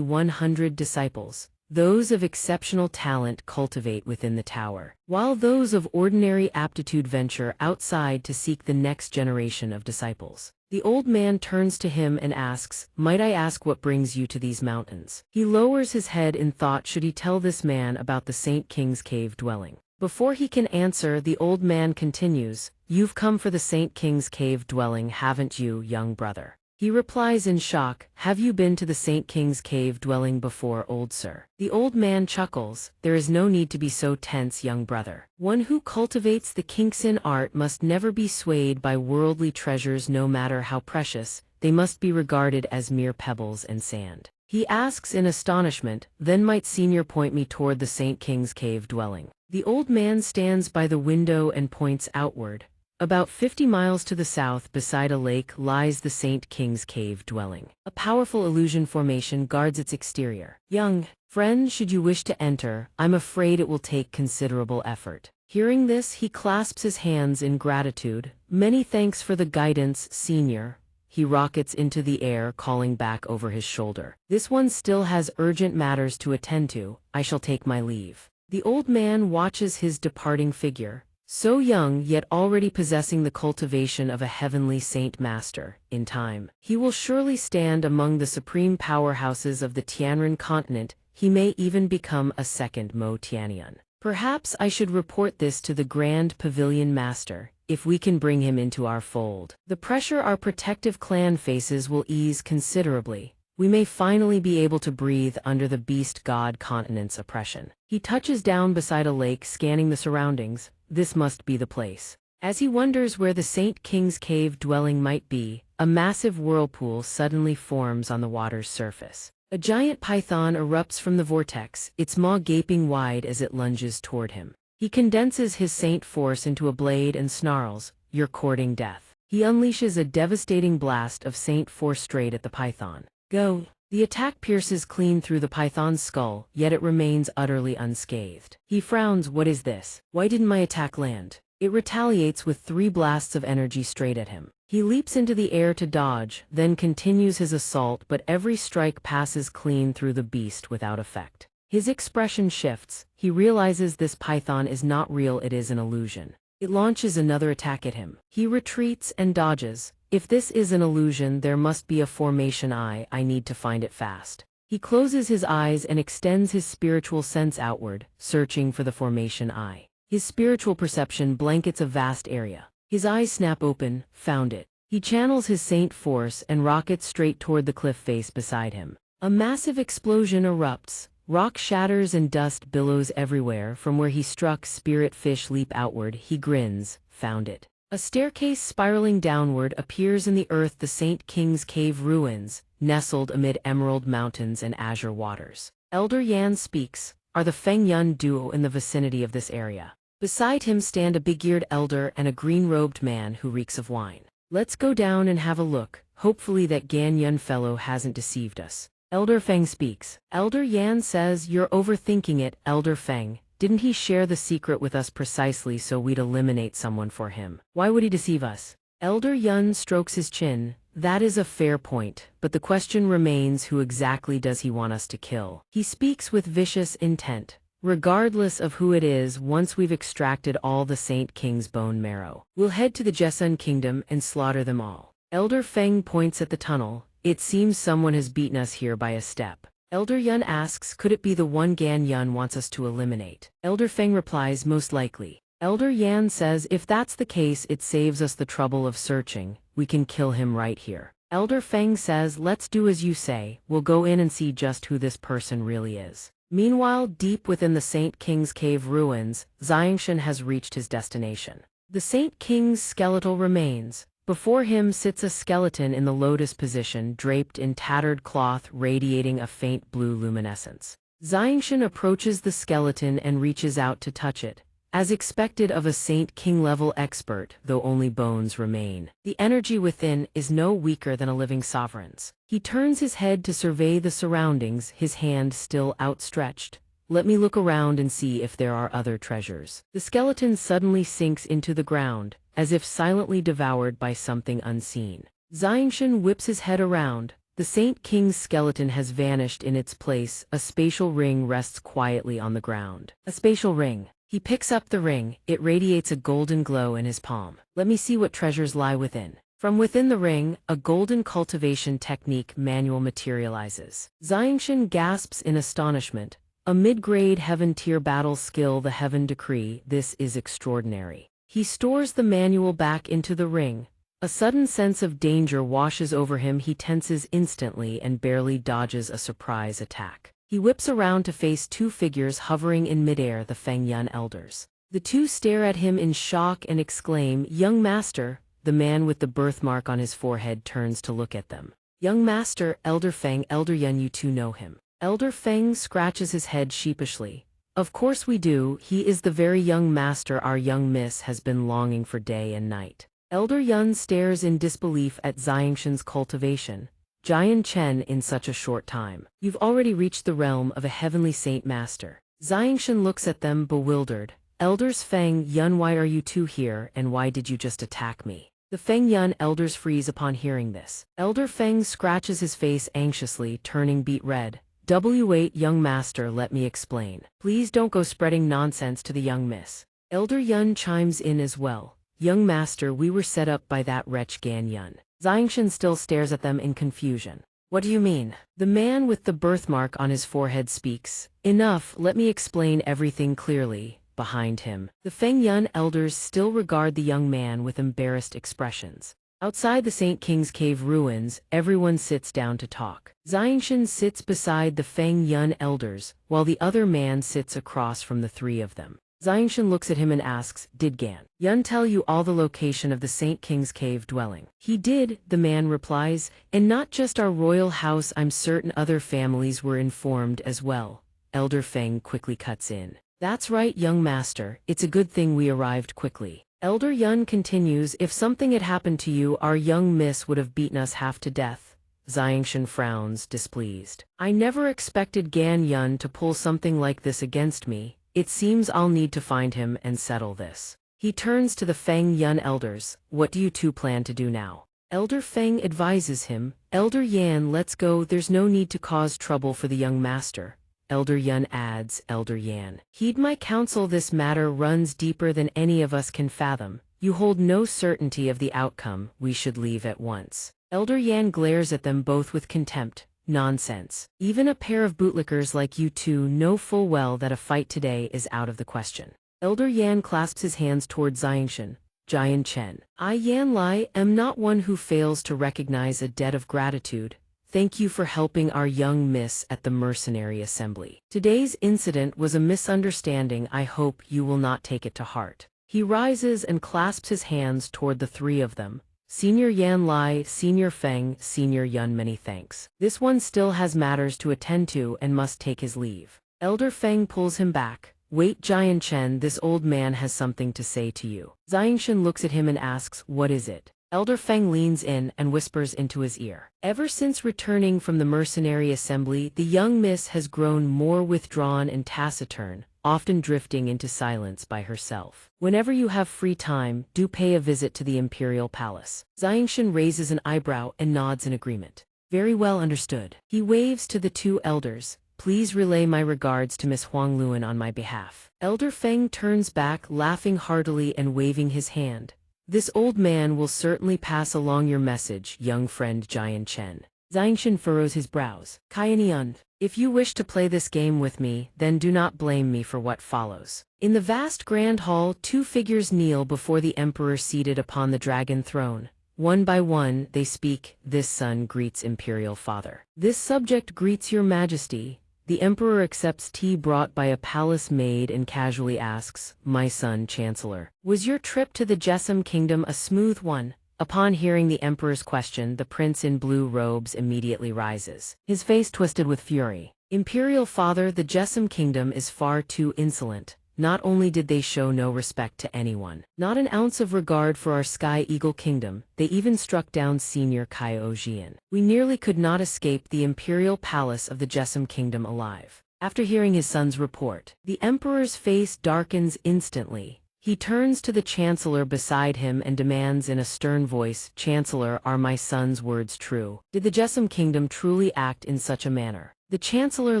Speaker 1: 100 disciples. Those of exceptional talent cultivate within the tower, while those of ordinary aptitude venture outside to seek the next generation of disciples. The old man turns to him and asks, might I ask what brings you to these mountains? He lowers his head in thought. Should he tell this man about the Saint King's Cave dwelling? Before he can answer, the old man continues, you've come for the Saint King's Cave dwelling, haven't you, young brother? He replies in shock, have you been to the Saint King's Cave dwelling before, old sir? The old man chuckles, there is no need to be so tense, young brother. One who cultivates the Kingsin art must never be swayed by worldly treasures, no matter how precious. They must be regarded as mere pebbles and sand. He asks in astonishment, then might senior point me toward the Saint King's Cave dwelling? The old man stands by the window and points outward. About 50 miles to the south, beside a lake, lies the Saint King's Cave dwelling. A powerful illusion formation guards its exterior. Young friend, should you wish to enter, I'm afraid it will take considerable effort. Hearing this, he clasps his hands in gratitude. Many thanks for the guidance, senior. He rockets into the air, calling back over his shoulder. This one still has urgent matters to attend to. I shall take my leave. The old man watches his departing figure. So young, yet already possessing the cultivation of a heavenly saint master. In time, he will surely stand among the supreme powerhouses of the Tianren continent. He may even become a second Mo Tianyun. Perhaps I should report this to the Grand Pavilion Master, if we can bring him into our fold. The pressure our protective clan faces will ease considerably. We may finally be able to breathe under the beast god continent's oppression. He touches down beside a lake, scanning the surroundings. This must be the place. As he wonders where the Saint King's Cave dwelling might be, a massive whirlpool suddenly forms on the water's surface. A giant python erupts from the vortex, its maw gaping wide as it lunges toward him. He condenses his saint force into a blade and snarls, "You're courting death." He unleashes a devastating blast of saint force straight at the python. Go! The attack pierces clean through the python's skull, yet it remains utterly unscathed. He frowns, "What is this? Why didn't my attack land?" It retaliates with 3 blasts of energy straight at him. He leaps into the air to dodge, then continues his assault, but every strike passes clean through the beast without effect. His expression shifts. He realizes this python is not real, it is an illusion. It launches another attack at him. He retreats and dodges. If this is an illusion, there must be a formation eye. I need to find it fast. He closes his eyes and extends his spiritual sense outward, searching for the formation eye. His spiritual perception blankets a vast area. His eyes snap open, found it. He channels his saint force and rockets straight toward the cliff face beside him. A massive explosion erupts. Rock shatters and dust billows everywhere. From where he struck, spirit fish leap outward. He grins, found it. A staircase spiraling downward appears in the earth, the Saint King's Cave ruins, nestled amid emerald mountains and azure waters. Elder Yan speaks. Are the Feng Yun duo in the vicinity of this area? Beside him stand a big-eared elder and a green-robed man who reeks of wine. Let's go down and have a look. Hopefully that Gan Yun fellow hasn't deceived us. Elder Feng speaks. Elder Yan says, "You're overthinking it, Elder Feng. Didn't he share the secret with us precisely so we'd eliminate someone for him? Why would he deceive us?" Elder Yun strokes his chin. That is a fair point, but the question remains, who exactly does he want us to kill? He speaks with vicious intent. Regardless of who it is, once we've extracted all the Saint King's bone marrow, we'll head to the Jessun Kingdom and slaughter them all. Elder Feng points at the tunnel. It seems someone has beaten us here by a step. Elder Yun asks, could it be the one Gan Yun wants us to eliminate? Elder Feng replies, most likely. Elder Yan says, if that's the case, it saves us the trouble of searching. We can kill him right here. Elder Feng says, let's do as you say. We'll go in and see just who this person really is. Meanwhile, deep within the Saint King's Cave ruins, xianxia has reached his destination. The Saint King's skeletal remains. Before him sits a skeleton in the lotus position, draped in tattered cloth radiating a faint blue luminescence. Xianxia approaches the skeleton and reaches out to touch it. As expected of a Saint King-level expert, though only bones remain, the energy within is no weaker than a living sovereign's. He turns his head to survey the surroundings, his hand still outstretched. Let me look around and see if there are other treasures. The skeleton suddenly sinks into the ground, as if silently devoured by something unseen. Xianxia whips his head around. The Saint King's skeleton has vanished in its place. A spatial ring rests quietly on the ground. A spatial ring. He picks up the ring. It radiates a golden glow in his palm. Let me see what treasures lie within. From within the ring, a golden cultivation technique manual materializes. Xianxia gasps in astonishment. A mid-grade heaven-tier battle skill, the Heaven Decree. This is extraordinary. He stores the manual back into the ring. A sudden sense of danger washes over him. He tenses instantly and barely dodges a surprise attack. He whips around to face two figures hovering in midair, the Feng Yun elders. The two stare at him in shock and exclaim, "Young master!" The man with the birthmark on his forehead turns to look at them. "Young master, Elder Feng, Elder Yun, you two know him." Elder Feng scratches his head sheepishly. "Of course we do. He is the very young master our young miss has been longing for day and night." Elder Yun stares in disbelief at Xianxia's cultivation. Jian Chen, in such a short time. You've already reached the realm of a heavenly saint master. Xianxia looks at them bewildered. Elders Feng Yun, why are you two here, and why did you just attack me? The Feng Yun elders freeze upon hearing this. Elder Feng scratches his face anxiously, turning beet red. "Wait, young master, let me explain. Please don't go spreading nonsense to the young miss." Elder Yun chimes in as well. "Young master, we were set up by that wretch Gan Yun." Xianxia still stares at them in confusion. "What do you mean?" The man with the birthmark on his forehead speaks. "Enough, let me explain everything clearly." Behind him, the Feng Yun elders still regard the young man with embarrassed expressions. Outside the Saint King's Cave ruins, everyone sits down to talk. Xianxia sits beside the Feng Yun elders, while the other man sits across from the three of them. Xianxia looks at him and asks, "Did Gan Yun tell you all the location of the Saint King's Cave dwelling?" "He did," the man replies, "and not just our royal house, I'm certain other families were informed as well." Elder Feng quickly cuts in. That's right, young master, it's a good thing we arrived quickly. Elder Yun continues, if something had happened to you, our young miss would have beaten us half to death. Xianxia frowns, displeased. I never expected Gan Yun to pull something like this against me. It seems I'll need to find him and settle this. He turns to the Feng Yun elders. What do you two plan to do now? Elder Feng advises him, Elder Yan, let's go, there's no need to cause trouble for the young master. Elder Yun adds, Elder Yan, heed my counsel, this matter runs deeper than any of us can fathom. You hold no certainty of the outcome, we should leave at once. Elder Yan glares at them both with contempt. Nonsense. Even a pair of bootlickers like you two know full well that a fight today is out of the question. Elder Yan clasps his hands toward Xianxia. Jian Chen. I Yan Lai am not one who fails to recognize a debt of gratitude. Thank you for helping our young miss at the mercenary assembly. Today's incident was a misunderstanding. I hope you will not take it to heart. He rises and clasps his hands toward the three of them. Senior Yan Lai, Senior Feng, Senior Yun, many thanks. This one still has matters to attend to and must take his leave. Elder Feng pulls him back. Wait, Jian Chen, this old man has something to say to you. Xianxia looks at him and asks, what is it? Elder Feng leans in and whispers into his ear. Ever since returning from the mercenary assembly, the young miss has grown more withdrawn and taciturn, often drifting into silence by herself. Whenever you have free time, do pay a visit to the imperial palace. Xianxia raises an eyebrow and nods in agreement. Very well understood. He waves to the two elders. Please relay my regards to Miss Huang Luan on my behalf. Elder Feng turns back, laughing heartily and waving his hand. This old man will certainly pass along your message, young friend Jian Chen. Xianxia furrows his brows. Kainian, if you wish to play this game with me, then do not blame me for what follows. In the vast grand hall, two figures kneel before the emperor seated upon the dragon throne. One by one, they speak. This son greets imperial father. This subject greets your majesty. The emperor accepts tea brought by a palace maid and casually asks, my son Chancellor, was your trip to the Jesum kingdom a smooth one? Upon hearing the emperor's question, the prince in blue robes immediately rises, his face twisted with fury. Imperial father, the Jesum kingdom is far too insolent. Not only did they show no respect to anyone, not an ounce of regard for our Sky Eagle kingdom, they even struck down Senior Kaioujian. We nearly could not escape the imperial palace of the Jesum kingdom alive. After hearing his son's report, the emperor's face darkens instantly. He turns to the chancellor beside him and demands in a stern voice, Chancellor, are my son's words true? Did the Jesum kingdom truly act in such a manner? The chancellor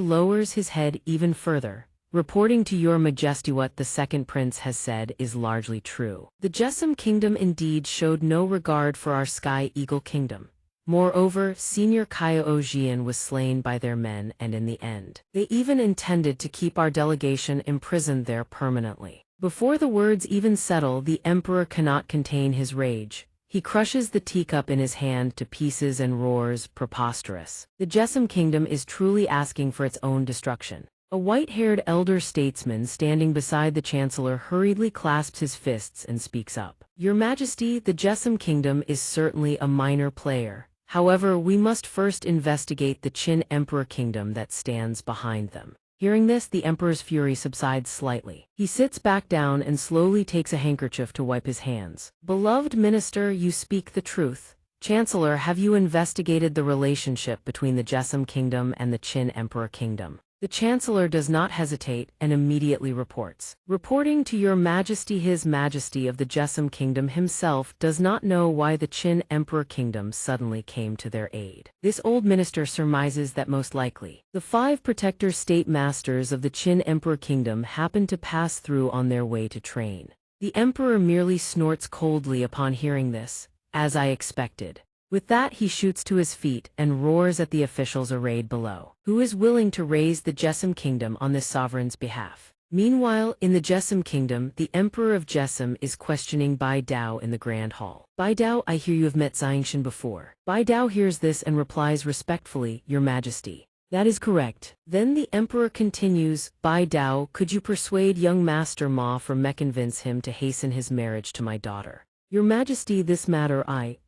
Speaker 1: lowers his head even further. Reporting to your majesty, what the second prince has said is largely true. The Jesum kingdom indeed showed no regard for our Sky Eagle kingdom. Moreover, Senior Kaioujian was slain by their men, and in the end, they even intended to keep our delegation imprisoned there permanently. Before the words even settle, the emperor cannot contain his rage. He crushes the teacup in his hand to pieces and roars, preposterous. The Jesum kingdom is truly asking for its own destruction. A white-haired elder statesman standing beside the chancellor hurriedly clasps his fists and speaks up. Your Majesty, the Jesum kingdom is certainly a minor player. However, we must first investigate the Qin Emperor kingdom that stands behind them. Hearing this, the emperor's fury subsides slightly. He sits back down and slowly takes a handkerchief to wipe his hands. Beloved minister, you speak the truth. Chancellor, have you investigated the relationship between the Jesum kingdom and the Qin Emperor kingdom? The chancellor does not hesitate and immediately reports. Reporting to your majesty, his majesty of the Jesum kingdom himself does not know why the Qin Emperor kingdom suddenly came to their aid. This old minister surmises that most likely, the 5 protector state masters of the Qin Emperor kingdom happened to pass through on their way to train. The emperor merely snorts coldly upon hearing this, as I expected. With that, he shoots to his feet and roars at the officials arrayed below. Who is willing to raise the Jesum kingdom on this sovereign's behalf? Meanwhile, in the Jesum kingdom, the Emperor of Jesum is questioning Bai Dao in the Grand Hall. Bai Dao, I hear you have met Xianxia before. Bai Dao hears this and replies respectfully, Your Majesty. That is correct. Then the Emperor continues, Bai Dao, could you persuade young Master Ma for convince him to hasten his marriage to my daughter? Your Majesty, this matter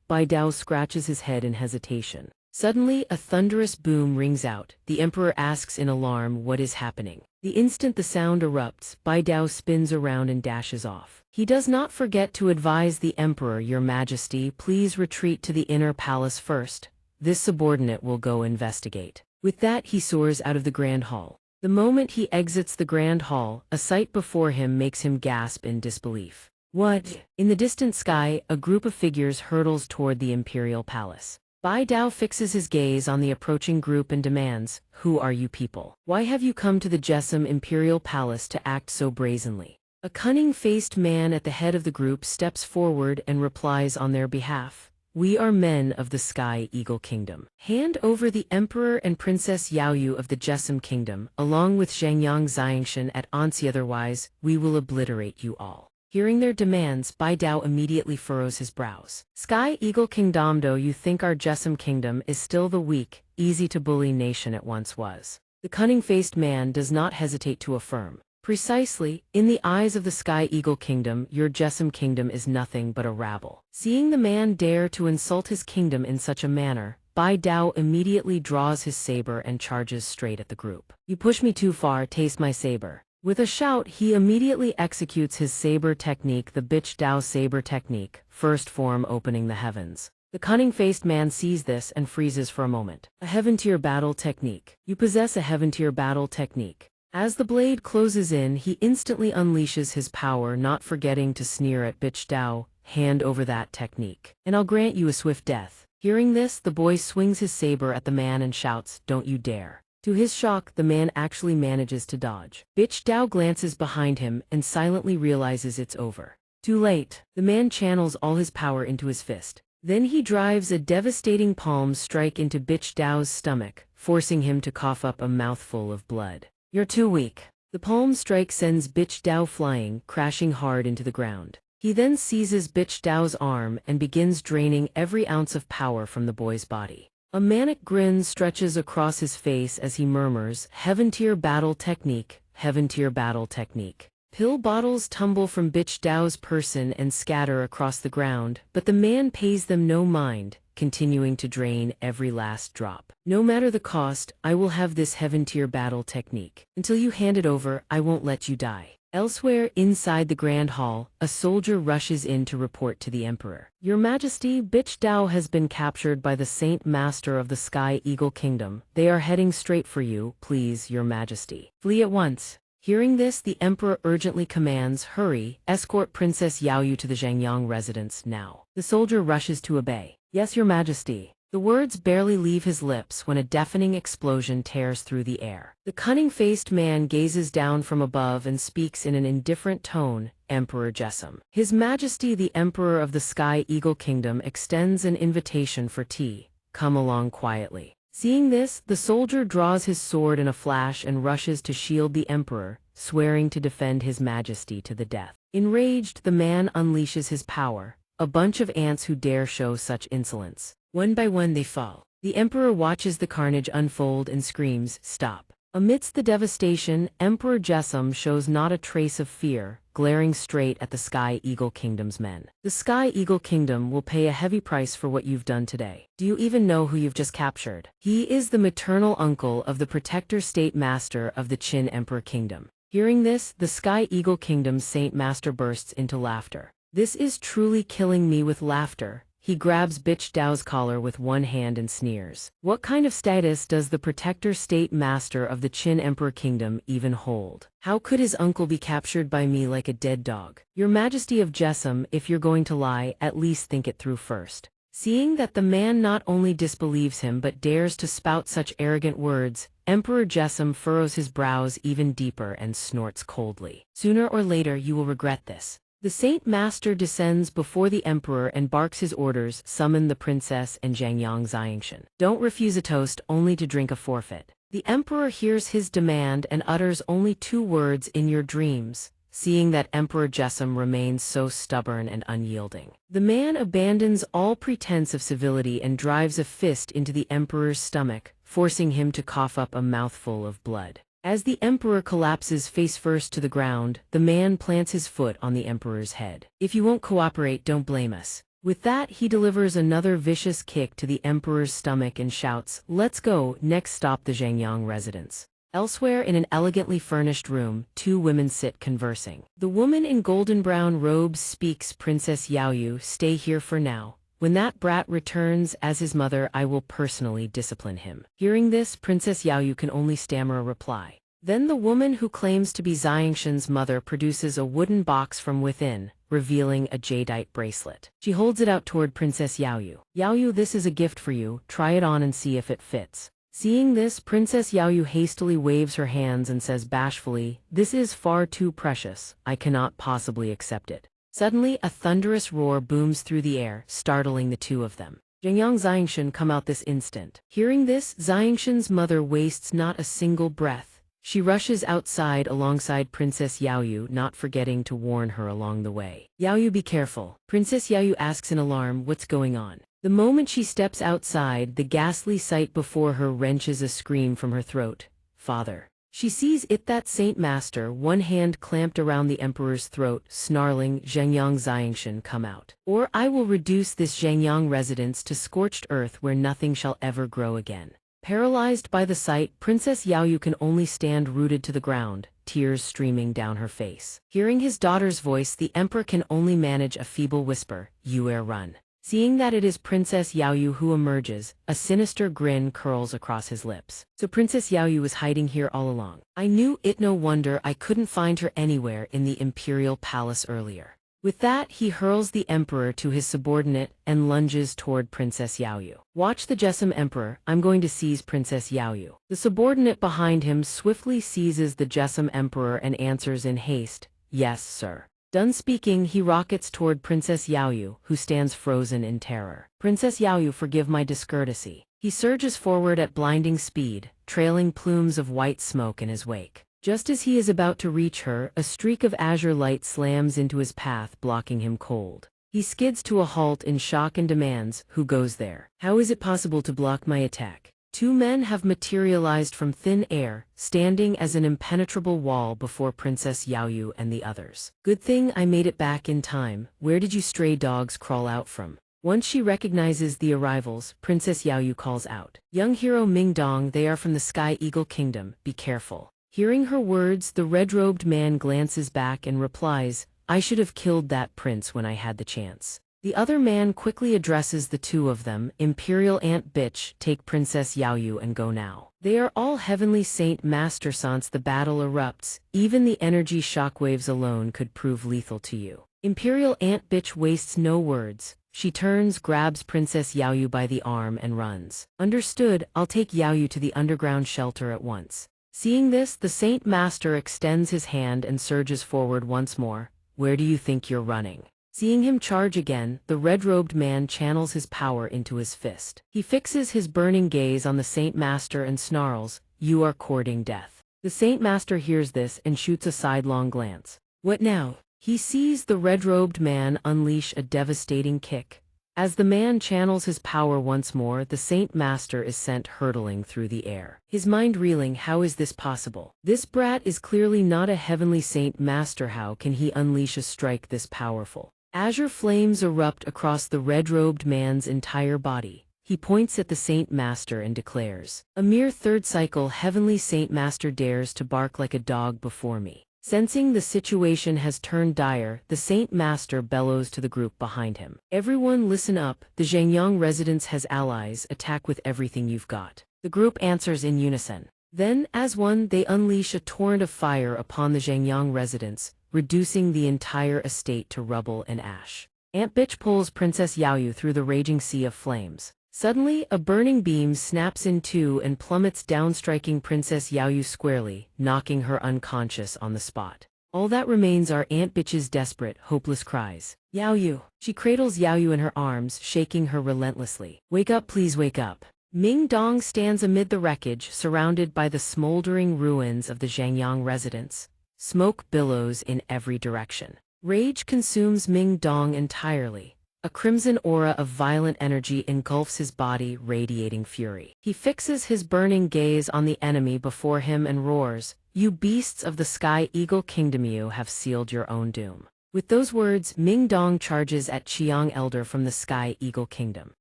Speaker 1: Bai Dao scratches his head in hesitation. Suddenly, a thunderous boom rings out. The emperor asks in alarm, what is happening? The instant the sound erupts, Bai Dao spins around and dashes off. He does not forget to advise the emperor, "Your Majesty, please retreat to the inner palace first. This subordinate will go investigate." With that, he soars out of the grand hall. The moment he exits the grand hall, a sight before him makes him gasp in disbelief. What? In the distant sky, a group of figures hurtles toward the imperial palace. Bai Dao fixes his gaze on the approaching group and demands, "Who are you people? Why have you come to the Jesum imperial palace to act so brazenly?" A cunning-faced man at the head of the group steps forward and replies on their behalf, "We are men of the Sky Eagle Kingdom. Hand over the Emperor and Princess Yaoyu of the Jesum Kingdom, along with xianxia at Ansi, otherwise, we will obliterate you all." Hearing their demands, Bai Dao immediately furrows his brows. "Sky Eagle Kingdom, do you think our Jesum Kingdom is still the weak, easy-to-bully nation it once was?" The cunning-faced man does not hesitate to affirm. "Precisely, in the eyes of the Sky Eagle Kingdom, your Jesum Kingdom is nothing but a rabble." Seeing the man dare to insult his kingdom in such a manner, Bai Dao immediately draws his saber and charges straight at the group. "You push me too far, taste my saber." With a shout, he immediately executes his saber technique, the Bitch Dao saber technique, first form opening the heavens. The cunning-faced man sees this and freezes for a moment. "A heaven-tier battle technique. You possess a heaven-tier battle technique." As the blade closes in, he instantly unleashes his power, not forgetting to sneer at Bitch Dao, "Hand over that technique, and I'll grant you a swift death." Hearing this, the boy swings his saber at the man and shouts, "Don't you dare." To his shock, the man actually manages to dodge. Bitch Dao glances behind him and silently realizes it's over. Too late. The man channels all his power into his fist. Then he drives a devastating palm strike into Bitch Dao's stomach, forcing him to cough up a mouthful of blood. "You're too weak." The palm strike sends Bitch Dao flying, crashing hard into the ground. He then seizes Bitch Dao's arm and begins draining every ounce of power from the boy's body. A manic grin stretches across his face as he murmurs, "Heaven-tier battle technique, heaven-tier battle technique." Pill bottles tumble from Bitch Dao's person and scatter across the ground, but the man pays them no mind, continuing to drain every last drop. "No matter the cost, I will have this heaven-tier battle technique. Until you hand it over, I won't let you die." Elsewhere, inside the Grand Hall, a soldier rushes in to report to the Emperor. "Your Majesty, Bitch Dao has been captured by the Saint Master of the Sky Eagle Kingdom. They are heading straight for you, please, Your Majesty. Flee at once." Hearing this, the Emperor urgently commands, "Hurry, escort Princess Yaoyu to the Zhangyang residence now." The soldier rushes to obey. "Yes, Your Majesty." The words barely leave his lips when a deafening explosion tears through the air. The cunning-faced man gazes down from above and speaks in an indifferent tone, "Emperor Jesum. His Majesty the Emperor of the Sky Eagle Kingdom extends an invitation for tea. Come along quietly." Seeing this, the soldier draws his sword in a flash and rushes to shield the Emperor, swearing to defend His Majesty to the death. Enraged, the man unleashes his power, a bunch of ants who dare show such insolence. One by one they fall. The Emperor watches the carnage unfold and screams, "Stop." Amidst the devastation, Emperor Jesum shows not a trace of fear, glaring straight at the Sky Eagle Kingdom's men. "The Sky Eagle Kingdom will pay a heavy price for what you've done today. Do you even know who you've just captured? He is the maternal uncle of the Protector State Master of the Qin Emperor Kingdom." Hearing this, the Sky Eagle Kingdom's Saint Master bursts into laughter. "This is truly killing me with laughter." He grabs Bitch Dao's collar with one hand and sneers. "What kind of status does the Protector State Master of the Qin Emperor Kingdom even hold? How could his uncle be captured by me like a dead dog? Your Majesty of Jesum, if you're going to lie, at least think it through first." Seeing that the man not only disbelieves him but dares to spout such arrogant words, Emperor Jesum furrows his brows even deeper and snorts coldly. "Sooner or later you will regret this." The Saint Master descends before the Emperor and barks his orders, "Summon the princess and Zhangyang Xianxia. Don't refuse a toast only to drink a forfeit." The Emperor hears his demand and utters only 2 words, "In your dreams." Seeing that Emperor Jesum remains so stubborn and unyielding, the man abandons all pretense of civility and drives a fist into the Emperor's stomach, forcing him to cough up a mouthful of blood. As the Emperor collapses face first to the ground, the man plants his foot on the Emperor's head. "If you won't cooperate, don't blame us." With that, he delivers another vicious kick to the Emperor's stomach and shouts, "Let's go, next stop the Zhangyang residence." Elsewhere in an elegantly furnished room, two women sit conversing. The woman in golden brown robes speaks. Princess Yaoyu, stay here for now. When that brat returns as his mother, I will personally discipline him. Hearing this, Princess Yaoyu can only stammer a reply. Then the woman who claims to be Xianxia's mother produces a wooden box from within, revealing a jadeite bracelet. She holds it out toward Princess Yaoyu. Yaoyu, this is a gift for you, try it on and see if it fits. Seeing this, Princess Yaoyu hastily waves her hands and says bashfully, this is far too precious, I cannot possibly accept it. Suddenly, a thunderous roar booms through the air, startling the two of them. Zhengyang Xianxian come out this instant. Hearing this, Xianxian's mother wastes not a single breath. She rushes outside alongside Princess Yaoyu, not forgetting to warn her along the way. Yaoyu, be careful. Princess Yaoyu asks in alarm, what's going on? The moment she steps outside, the ghastly sight before her wrenches a scream from her throat. Father. She sees it, that Saint Master, one hand clamped around the emperor's throat, snarling, Zhengyang Xianxian, come out. Or I will reduce this Zhengyang residence to scorched earth where nothing shall ever grow again. Paralyzed by the sight, Princess Yaoyu can only stand rooted to the ground, tears streaming down her face. Hearing his daughter's voice, the emperor can only manage a feeble whisper, Yuer, run. Seeing that it is Princess Yaoyu who emerges, a sinister grin curls across his lips. So Princess Yaoyu was hiding here all along. I knew it, no wonder I couldn't find her anywhere in the imperial palace earlier. With that, he hurls the emperor to his subordinate and lunges toward Princess Yaoyu. Watch the Jesum Emperor, I'm going to seize Princess Yaoyu. The subordinate behind him swiftly seizes the Jesum Emperor and answers in haste, yes, sir. Done speaking, he rockets toward Princess Yaoyu, who stands frozen in terror. Princess Yaoyu, forgive my discourtesy. He surges forward at blinding speed, trailing plumes of white smoke in his wake. Just as he is about to reach her, a streak of azure light slams into his path, blocking him cold. He skids to a halt in shock and demands, who goes there? How is it possible to block my attack? Two men have materialized from thin air, standing as an impenetrable wall before Princess Yaoyu and the others. Good thing I made it back in time. Where did you stray dogs crawl out from? Once she recognizes the arrivals, Princess Yaoyu calls out. Young hero Ming Dong, they are from the Sky Eagle Kingdom, be careful. Hearing her words, the red-robed man glances back and replies, I should have killed that prince when I had the chance. The other man quickly addresses the two of them, Imperial Ant Bitch, take Princess Yaoyu and go now. They are all Heavenly Saint Master Sans the battle erupts, even the energy shockwaves alone could prove lethal to you. Imperial Ant Bitch wastes no words. She turns, grabs Princess Yaoyu by the arm and runs. Understood, I'll take Yaoyu to the underground shelter at once. Seeing this, the Saint Master extends his hand and surges forward once more. Where do you think you're running? Seeing him charge again, the red-robed man channels his power into his fist. He fixes his burning gaze on the Saint Master and snarls, you are courting death. The Saint Master hears this and shoots a sidelong glance. What now? He sees the red-robed man unleash a devastating kick. As the man channels his power once more, the Saint Master is sent hurtling through the air. His mind reeling, how is this possible? This brat is clearly not a heavenly Saint Master. How can he unleash a strike this powerful? Azure flames erupt across the red-robed man's entire body. He points at the Saint Master and declares, a mere third cycle Heavenly Saint Master dares to bark like a dog before me. Sensing the situation has turned dire, the Saint Master bellows to the group behind him. Everyone listen up, the Zhengyang residence has allies, attack with everything you've got. The group answers in unison. Then, as one, they unleash a torrent of fire upon the Zhengyang residence, reducing the entire estate to rubble and ash. Ant Bitch pulls Princess Yaoyu through the raging sea of flames. Suddenly, a burning beam snaps in two and plummets down, striking Princess Yaoyu squarely, knocking her unconscious on the spot. All that remains are Ant Bitch's desperate, hopeless cries. Yaoyu! She cradles Yaoyu in her arms, shaking her relentlessly. Wake up, please wake up. Ming Dong stands amid the wreckage, surrounded by the smoldering ruins of the Zhengyang residence. Smoke billows in every direction. Rage consumes Ming Dong entirely. A crimson aura of violent energy engulfs his body, radiating fury. He fixes his burning gaze on the enemy before him and roars, you beasts of the Sky Eagle Kingdom, you have sealed your own doom. With those words, Ming Dong charges at Qiang Elder from the Sky Eagle Kingdom.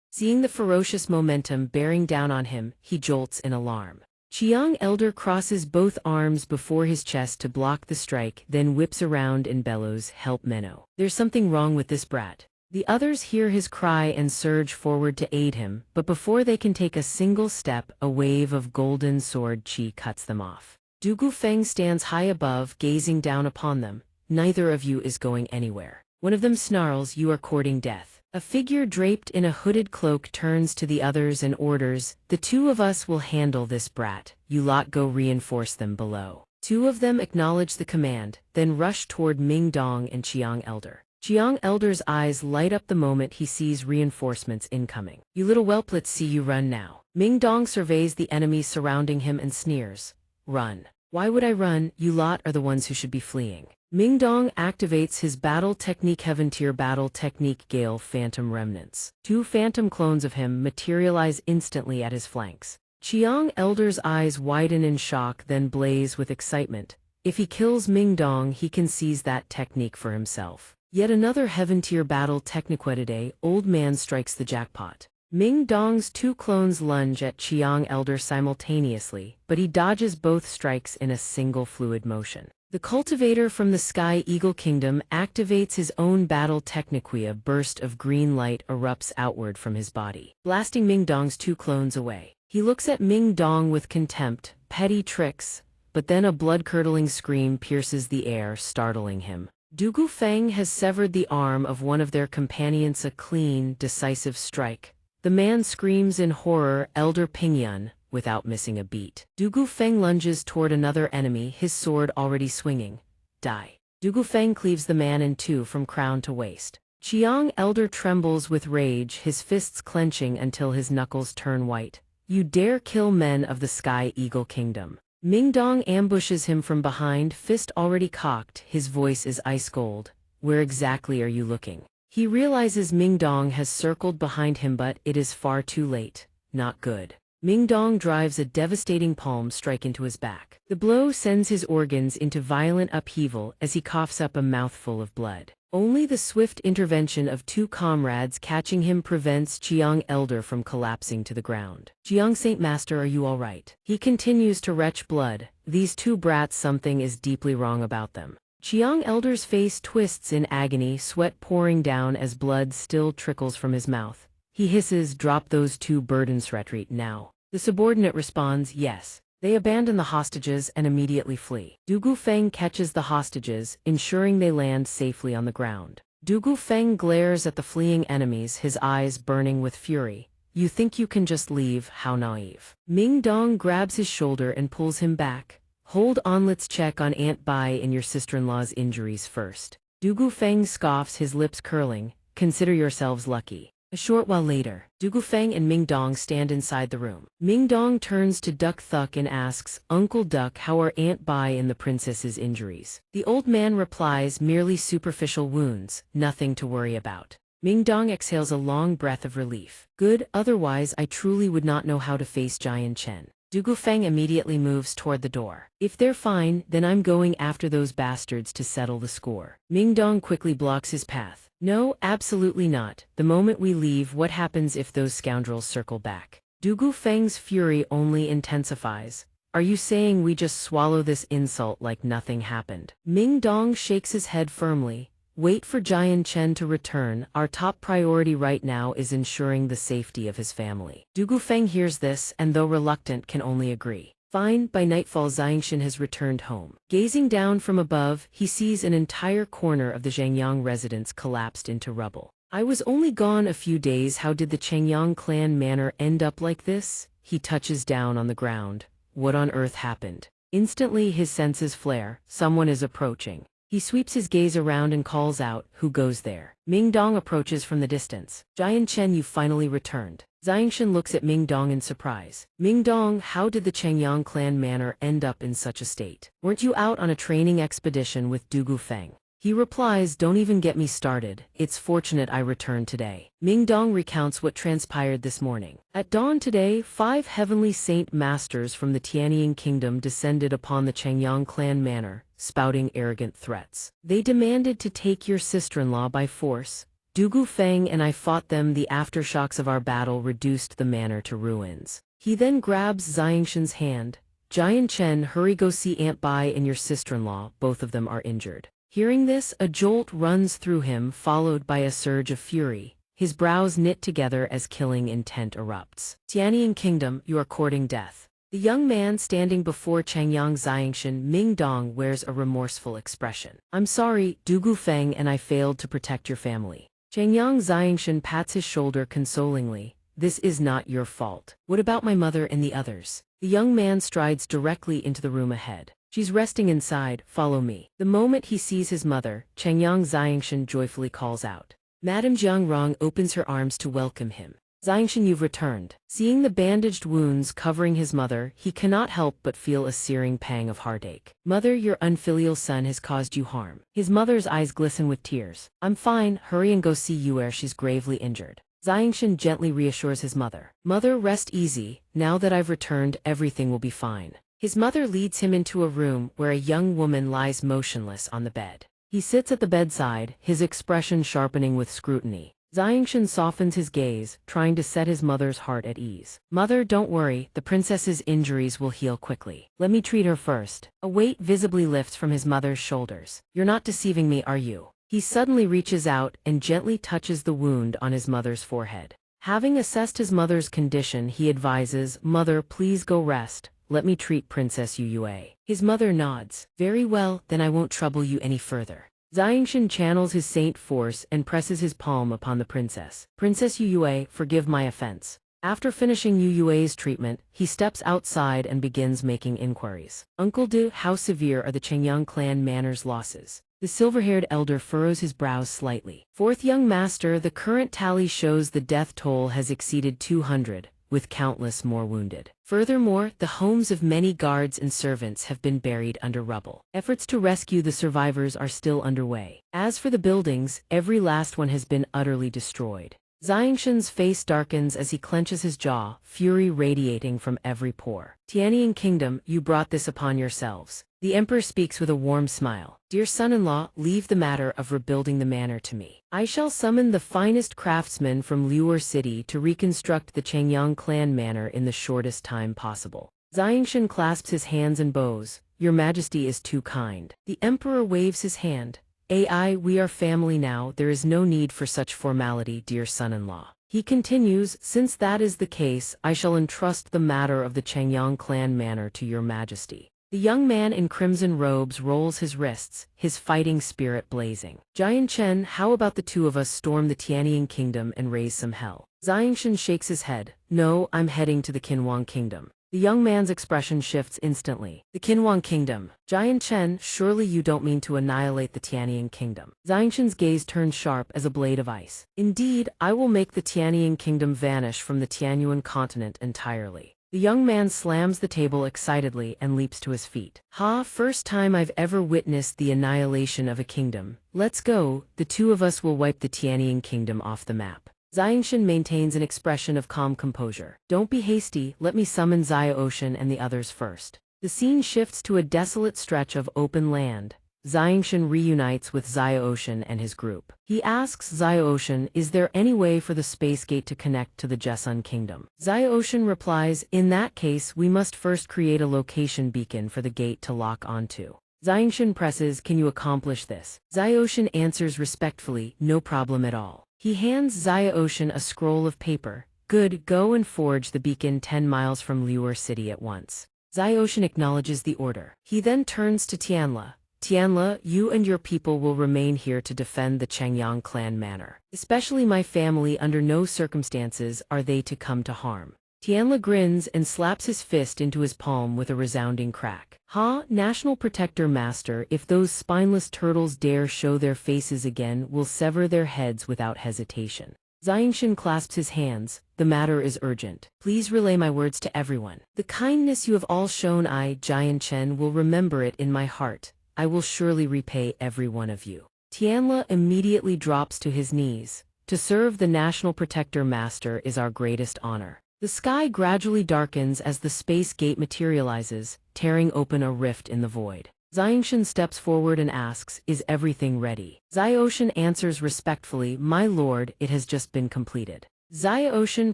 Speaker 1: Seeing the ferocious momentum bearing down on him, he jolts in alarm. Qiang Elder crosses both arms before his chest to block the strike, then whips around and bellows, "Help Menno. There's something wrong with this brat." The others hear his cry and surge forward to aid him, but before they can take a single step, a wave of golden sword chi cuts them off. Dugu Feng stands high above, gazing down upon them. "Neither of you is going anywhere." One of them snarls, "You are courting death." A figure draped in a hooded cloak turns to the others and orders, "The two of us will handle this brat. You lot go reinforce them below." Two of them acknowledge the command, then rush toward Ming Dong and Qiang Elder. Qiang Elder's eyes light up the moment he sees reinforcements incoming. "You little whelp, let's see you run now." Ming Dong surveys the enemies surrounding him and sneers. "Run. Why would I run? You lot are the ones who should be fleeing." Ming Dong activates his battle technique Heaven Tier Battle Technique Gale Phantom Remnants. Two phantom clones of him materialize instantly at his flanks. Qiang Elder's eyes widen in shock then blaze with excitement. If he kills Ming Dong, he can seize that technique for himself. Yet another Heaven Tier Battle Technique today, Old Man strikes the jackpot. Ming Dong's two clones lunge at Qiang Elder simultaneously, but he dodges both strikes in a single fluid motion. The cultivator from the Sky Eagle Kingdom activates his own battle technique. A burst of green light erupts outward from his body, blasting Ming Dong's two clones away. He looks at Ming Dong with contempt. "Petty tricks," but then a blood-curdling scream pierces the air, startling him. Dugu Feng has severed the arm of one of their companions, a clean, decisive strike. The man screams in horror, "Elder Pingyun," without missing a beat. Dugu Feng lunges toward another enemy, his sword already swinging. "Die." Dugu Feng cleaves the man in two from crown to waist. Qiang Elder trembles with rage, his fists clenching until his knuckles turn white. "You dare kill men of the Sky Eagle Kingdom." Ming Dong ambushes him from behind, fist already cocked, his voice is ice cold. "Where exactly are you looking?" He realizes Ming Dong has circled behind him, but it is far too late. Not good. Ming Dong drives a devastating palm strike into his back. The blow sends his organs into violent upheaval as he coughs up a mouthful of blood. Only the swift intervention of two comrades catching him prevents Qiang Elder from collapsing to the ground. "Jiang Saint Master, are you all right?" He continues to retch blood. "These two brats, something is deeply wrong about them." Qiang Elder's face twists in agony, sweat pouring down as blood still trickles from his mouth. He hisses, "Drop those two burdens, retreat now." The subordinate responds, "Yes." They abandon the hostages and immediately flee. Dugu Feng catches the hostages, ensuring they land safely on the ground. Dugu Feng glares at the fleeing enemies, his eyes burning with fury. "You think you can just leave? How naive." Ming Dong grabs his shoulder and pulls him back. "Hold on, let's check on Aunt Bai and your sister-in-law's injuries first." Dugu Feng scoffs, his lips curling. "Consider yourselves lucky." A short while later, Dugu Feng and Ming Dong stand inside the room. Ming Dong turns to Duck Thuck and asks, "Uncle Duck, how are Aunt Bai and the princess's injuries?" The old man replies, "Merely superficial wounds, nothing to worry about." Ming Dong exhales a long breath of relief. "Good, otherwise I truly would not know how to face Jian Chen." Dugu Feng immediately moves toward the door. "If they're fine, then I'm going after those bastards to settle the score." Ming Dong quickly blocks his path. "No, absolutely not. The moment we leave, what happens if those scoundrels circle back?" Dugu Feng's fury only intensifies. "Are you saying we just swallow this insult like nothing happened?" Ming Dong shakes his head firmly. "Wait for Jian Chen to return. Our top priority right now is ensuring the safety of his family." Dugu Feng hears this and, though reluctant, can only agree. Fine. By nightfall, Xianxia has returned home. Gazing down from above, he sees an entire corner of the Zhangyang residence collapsed into rubble. "I was only gone a few days. How did the Changyang clan manor end up like this?" He touches down on the ground. What on earth happened? Instantly his senses flare. Someone is approaching. He sweeps his gaze around and calls out, "Who goes there?" Ming Dong approaches from the distance. "Jian Chen, you finally returned." Xianxia looks at Ming Dong in surprise. "Ming Dong, how did the Changyang clan manor end up in such a state? Weren't you out on a training expedition with Dugu Feng?" He replies, "Don't even get me started. It's fortunate I returned today." Ming Dong recounts what transpired this morning. At dawn today, 5 heavenly saint masters from the Tianying kingdom descended upon the Changyang clan manor, spouting arrogant threats. "They demanded to take your sister-in-law by force. Dugu Feng and I fought them. The aftershocks of our battle reduced the manor to ruins." He then grabs Xianxia's hand. Jian Chen, hurry go see Aunt Bai and your sister-in-law, both of them are injured. Hearing this, a jolt runs through him, followed by a surge of fury. His brows knit together as killing intent erupts. Tianying Kingdom, you are courting death. The young man standing before Changyang Xianxia Ming Dong wears a remorseful expression. I'm sorry, Dugu Feng and I failed to protect your family. Changyang Xianxia pats his shoulder consolingly. This is not your fault. What about my mother and the others? The young man strides directly into the room ahead. She's resting inside, follow me. The moment he sees his mother, Changyang Xianxia joyfully calls out. Madame Jiangrong opens her arms to welcome him. Xianxia, you've returned. Seeing the bandaged wounds covering his mother, he cannot help but feel a searing pang of heartache. Mother, your unfilial son has caused you harm. His mother's eyes glisten with tears. I'm fine, hurry and go see Yuer, she's gravely injured. Xianxia gently reassures his mother. Mother, rest easy, now that I've returned, everything will be fine. His mother leads him into a room where a young woman lies motionless on the bed. He sits at the bedside, his expression sharpening with scrutiny. Xianxia softens his gaze, trying to set his mother's heart at ease. Mother, don't worry, the princess's injuries will heal quickly. Let me treat her first. A weight visibly lifts from his mother's shoulders. You're not deceiving me, are you? He suddenly reaches out and gently touches the wound on his mother's forehead. Having assessed his mother's condition, he advises, Mother, please go rest. Let me treat Princess Yue. His mother nods. Very well, then I won't trouble you any further. Xianxia channels his saint force and presses his palm upon the princess. Princess Yue, forgive my offense. After finishing Yue's treatment, he steps outside and begins making inquiries. Uncle Du, how severe are the Changyang clan manor's losses? The silver-haired elder furrows his brows slightly. Fourth young master, the current tally shows the death toll has exceeded 200. With countless more wounded. Furthermore, the homes of many guards and servants have been buried under rubble. Efforts to rescue the survivors are still underway. As for the buildings, every last one has been utterly destroyed. Xianxia's face darkens as he clenches his jaw, fury radiating from every pore. Tianying Kingdom, you brought this upon yourselves. The emperor speaks with a warm smile. Dear son-in-law, leave the matter of rebuilding the manor to me. I shall summon the finest craftsmen from Luer City to reconstruct the Changyang clan manor in the shortest time possible. Xianxia clasps his hands and bows. Your Majesty is too kind. The emperor waves his hand. Ai, we are family now, there is no need for such formality, dear son-in-law. He continues, since that is the case, I shall entrust the matter of the Changyang clan manor to your Majesty. The young man in crimson robes rolls his wrists, his fighting spirit blazing. Jian Chen, how about the two of us storm the Tianying Kingdom and raise some hell? Xianxia shakes his head. No, I'm heading to the Qinhuang Kingdom. The young man's expression shifts instantly. The Qinhuang Kingdom. Jian Chen, surely you don't mean to annihilate the Tianying Kingdom. Xianxia's gaze turns sharp as a blade of ice. Indeed, I will make the Tianying Kingdom vanish from the Tianyuan continent entirely. The young man slams the table excitedly and leaps to his feet. Ha, first time I've ever witnessed the annihilation of a kingdom. Let's go, the two of us will wipe the Tianying Kingdom off the map. Xianxia maintains an expression of calm composure. Don't be hasty, let me summon Xiaoshan and the others first. The scene shifts to a desolate stretch of open land. Xianxia reunites with Xiaoshan and his group. He asks Xiaoshan, is there any way for the space gate to connect to the Jessun Kingdom? Xiaoshan replies, in that case we must first create a location beacon for the gate to lock onto. Xianxia presses, can you accomplish this? Xiaoshan answers respectfully, no problem at all. He hands Xiaoshan a scroll of paper. Good, go and forge the beacon 10 miles from Luer City at once. Xiaoshan acknowledges the order. He then turns to Tianla. Tianla, you and your people will remain here to defend the Changyang clan manor. Especially my family, under no circumstances are they to come to harm. Tianla grins and slaps his fist into his palm with a resounding crack. Ha, National Protector Master, if those spineless turtles dare show their faces again, we'll sever their heads without hesitation. Xianxia clasps his hands. The matter is urgent. Please relay my words to everyone. The kindness you have all shown, I, Jian Chen, will remember it in my heart. I will surely repay every one of you. Tianla immediately drops to his knees. To serve the National Protector Master is our greatest honor. The sky gradually darkens as the space gate materializes, tearing open a rift in the void. Xianxia steps forward and asks, is everything ready? Xiaoshan answers respectfully, my lord, it has just been completed. Xiaoshan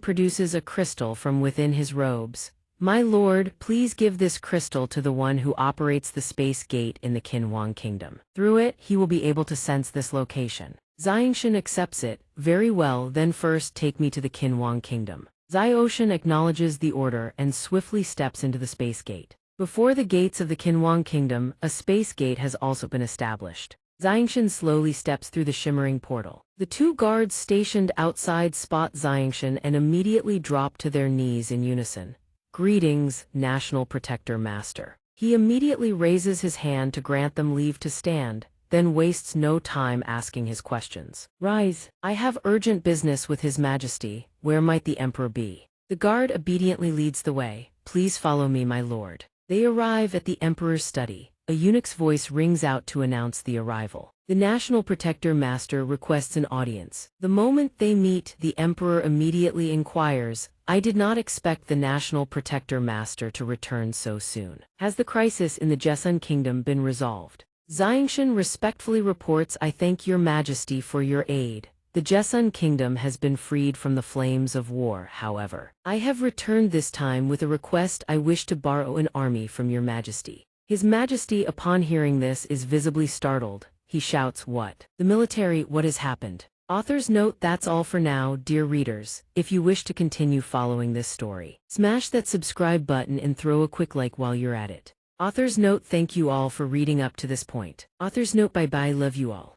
Speaker 1: produces a crystal from within his robes. "My lord, please give this crystal to the one who operates the space gate in the Qinhuang kingdom. Through it, he will be able to sense this location." Xianxia accepts it. "Very well, then first take me to the Qinhuang kingdom." Xiaoshan acknowledges the order and swiftly steps into the space gate. Before the gates of the Qinhuang kingdom, a space gate has also been established. Xianxia slowly steps through the shimmering portal. The two guards stationed outside spot Xianxia and immediately drop to their knees in unison. "Greetings, National Protector Master." He immediately raises his hand to grant them leave to stand, then wastes no time asking his questions. "Rise. I have urgent business with His Majesty. Where might the Emperor be?" The guard obediently leads the way. "Please follow me, my lord." They arrive at the Emperor's study. A eunuch's voice rings out to announce the arrival. The National Protector Master requests an audience. The moment they meet, the Emperor immediately inquires, "I did not expect the National Protector Master to return so soon. Has the crisis in the Jessun Kingdom been resolved?" Xianxia respectfully reports, "I thank your Majesty for your aid. The Jessun Kingdom has been freed from the flames of war, however. I have returned this time with a request. I wish to borrow an army from your Majesty." His Majesty, upon hearing this, is visibly startled. He shouts, "What? The military, what has happened?" Author's note: that's all for now, dear readers. If you wish to continue following this story, smash that subscribe button and throw a quick like while you're at it. Author's note: thank you all for reading up to this point. Author's note: bye bye, love you all.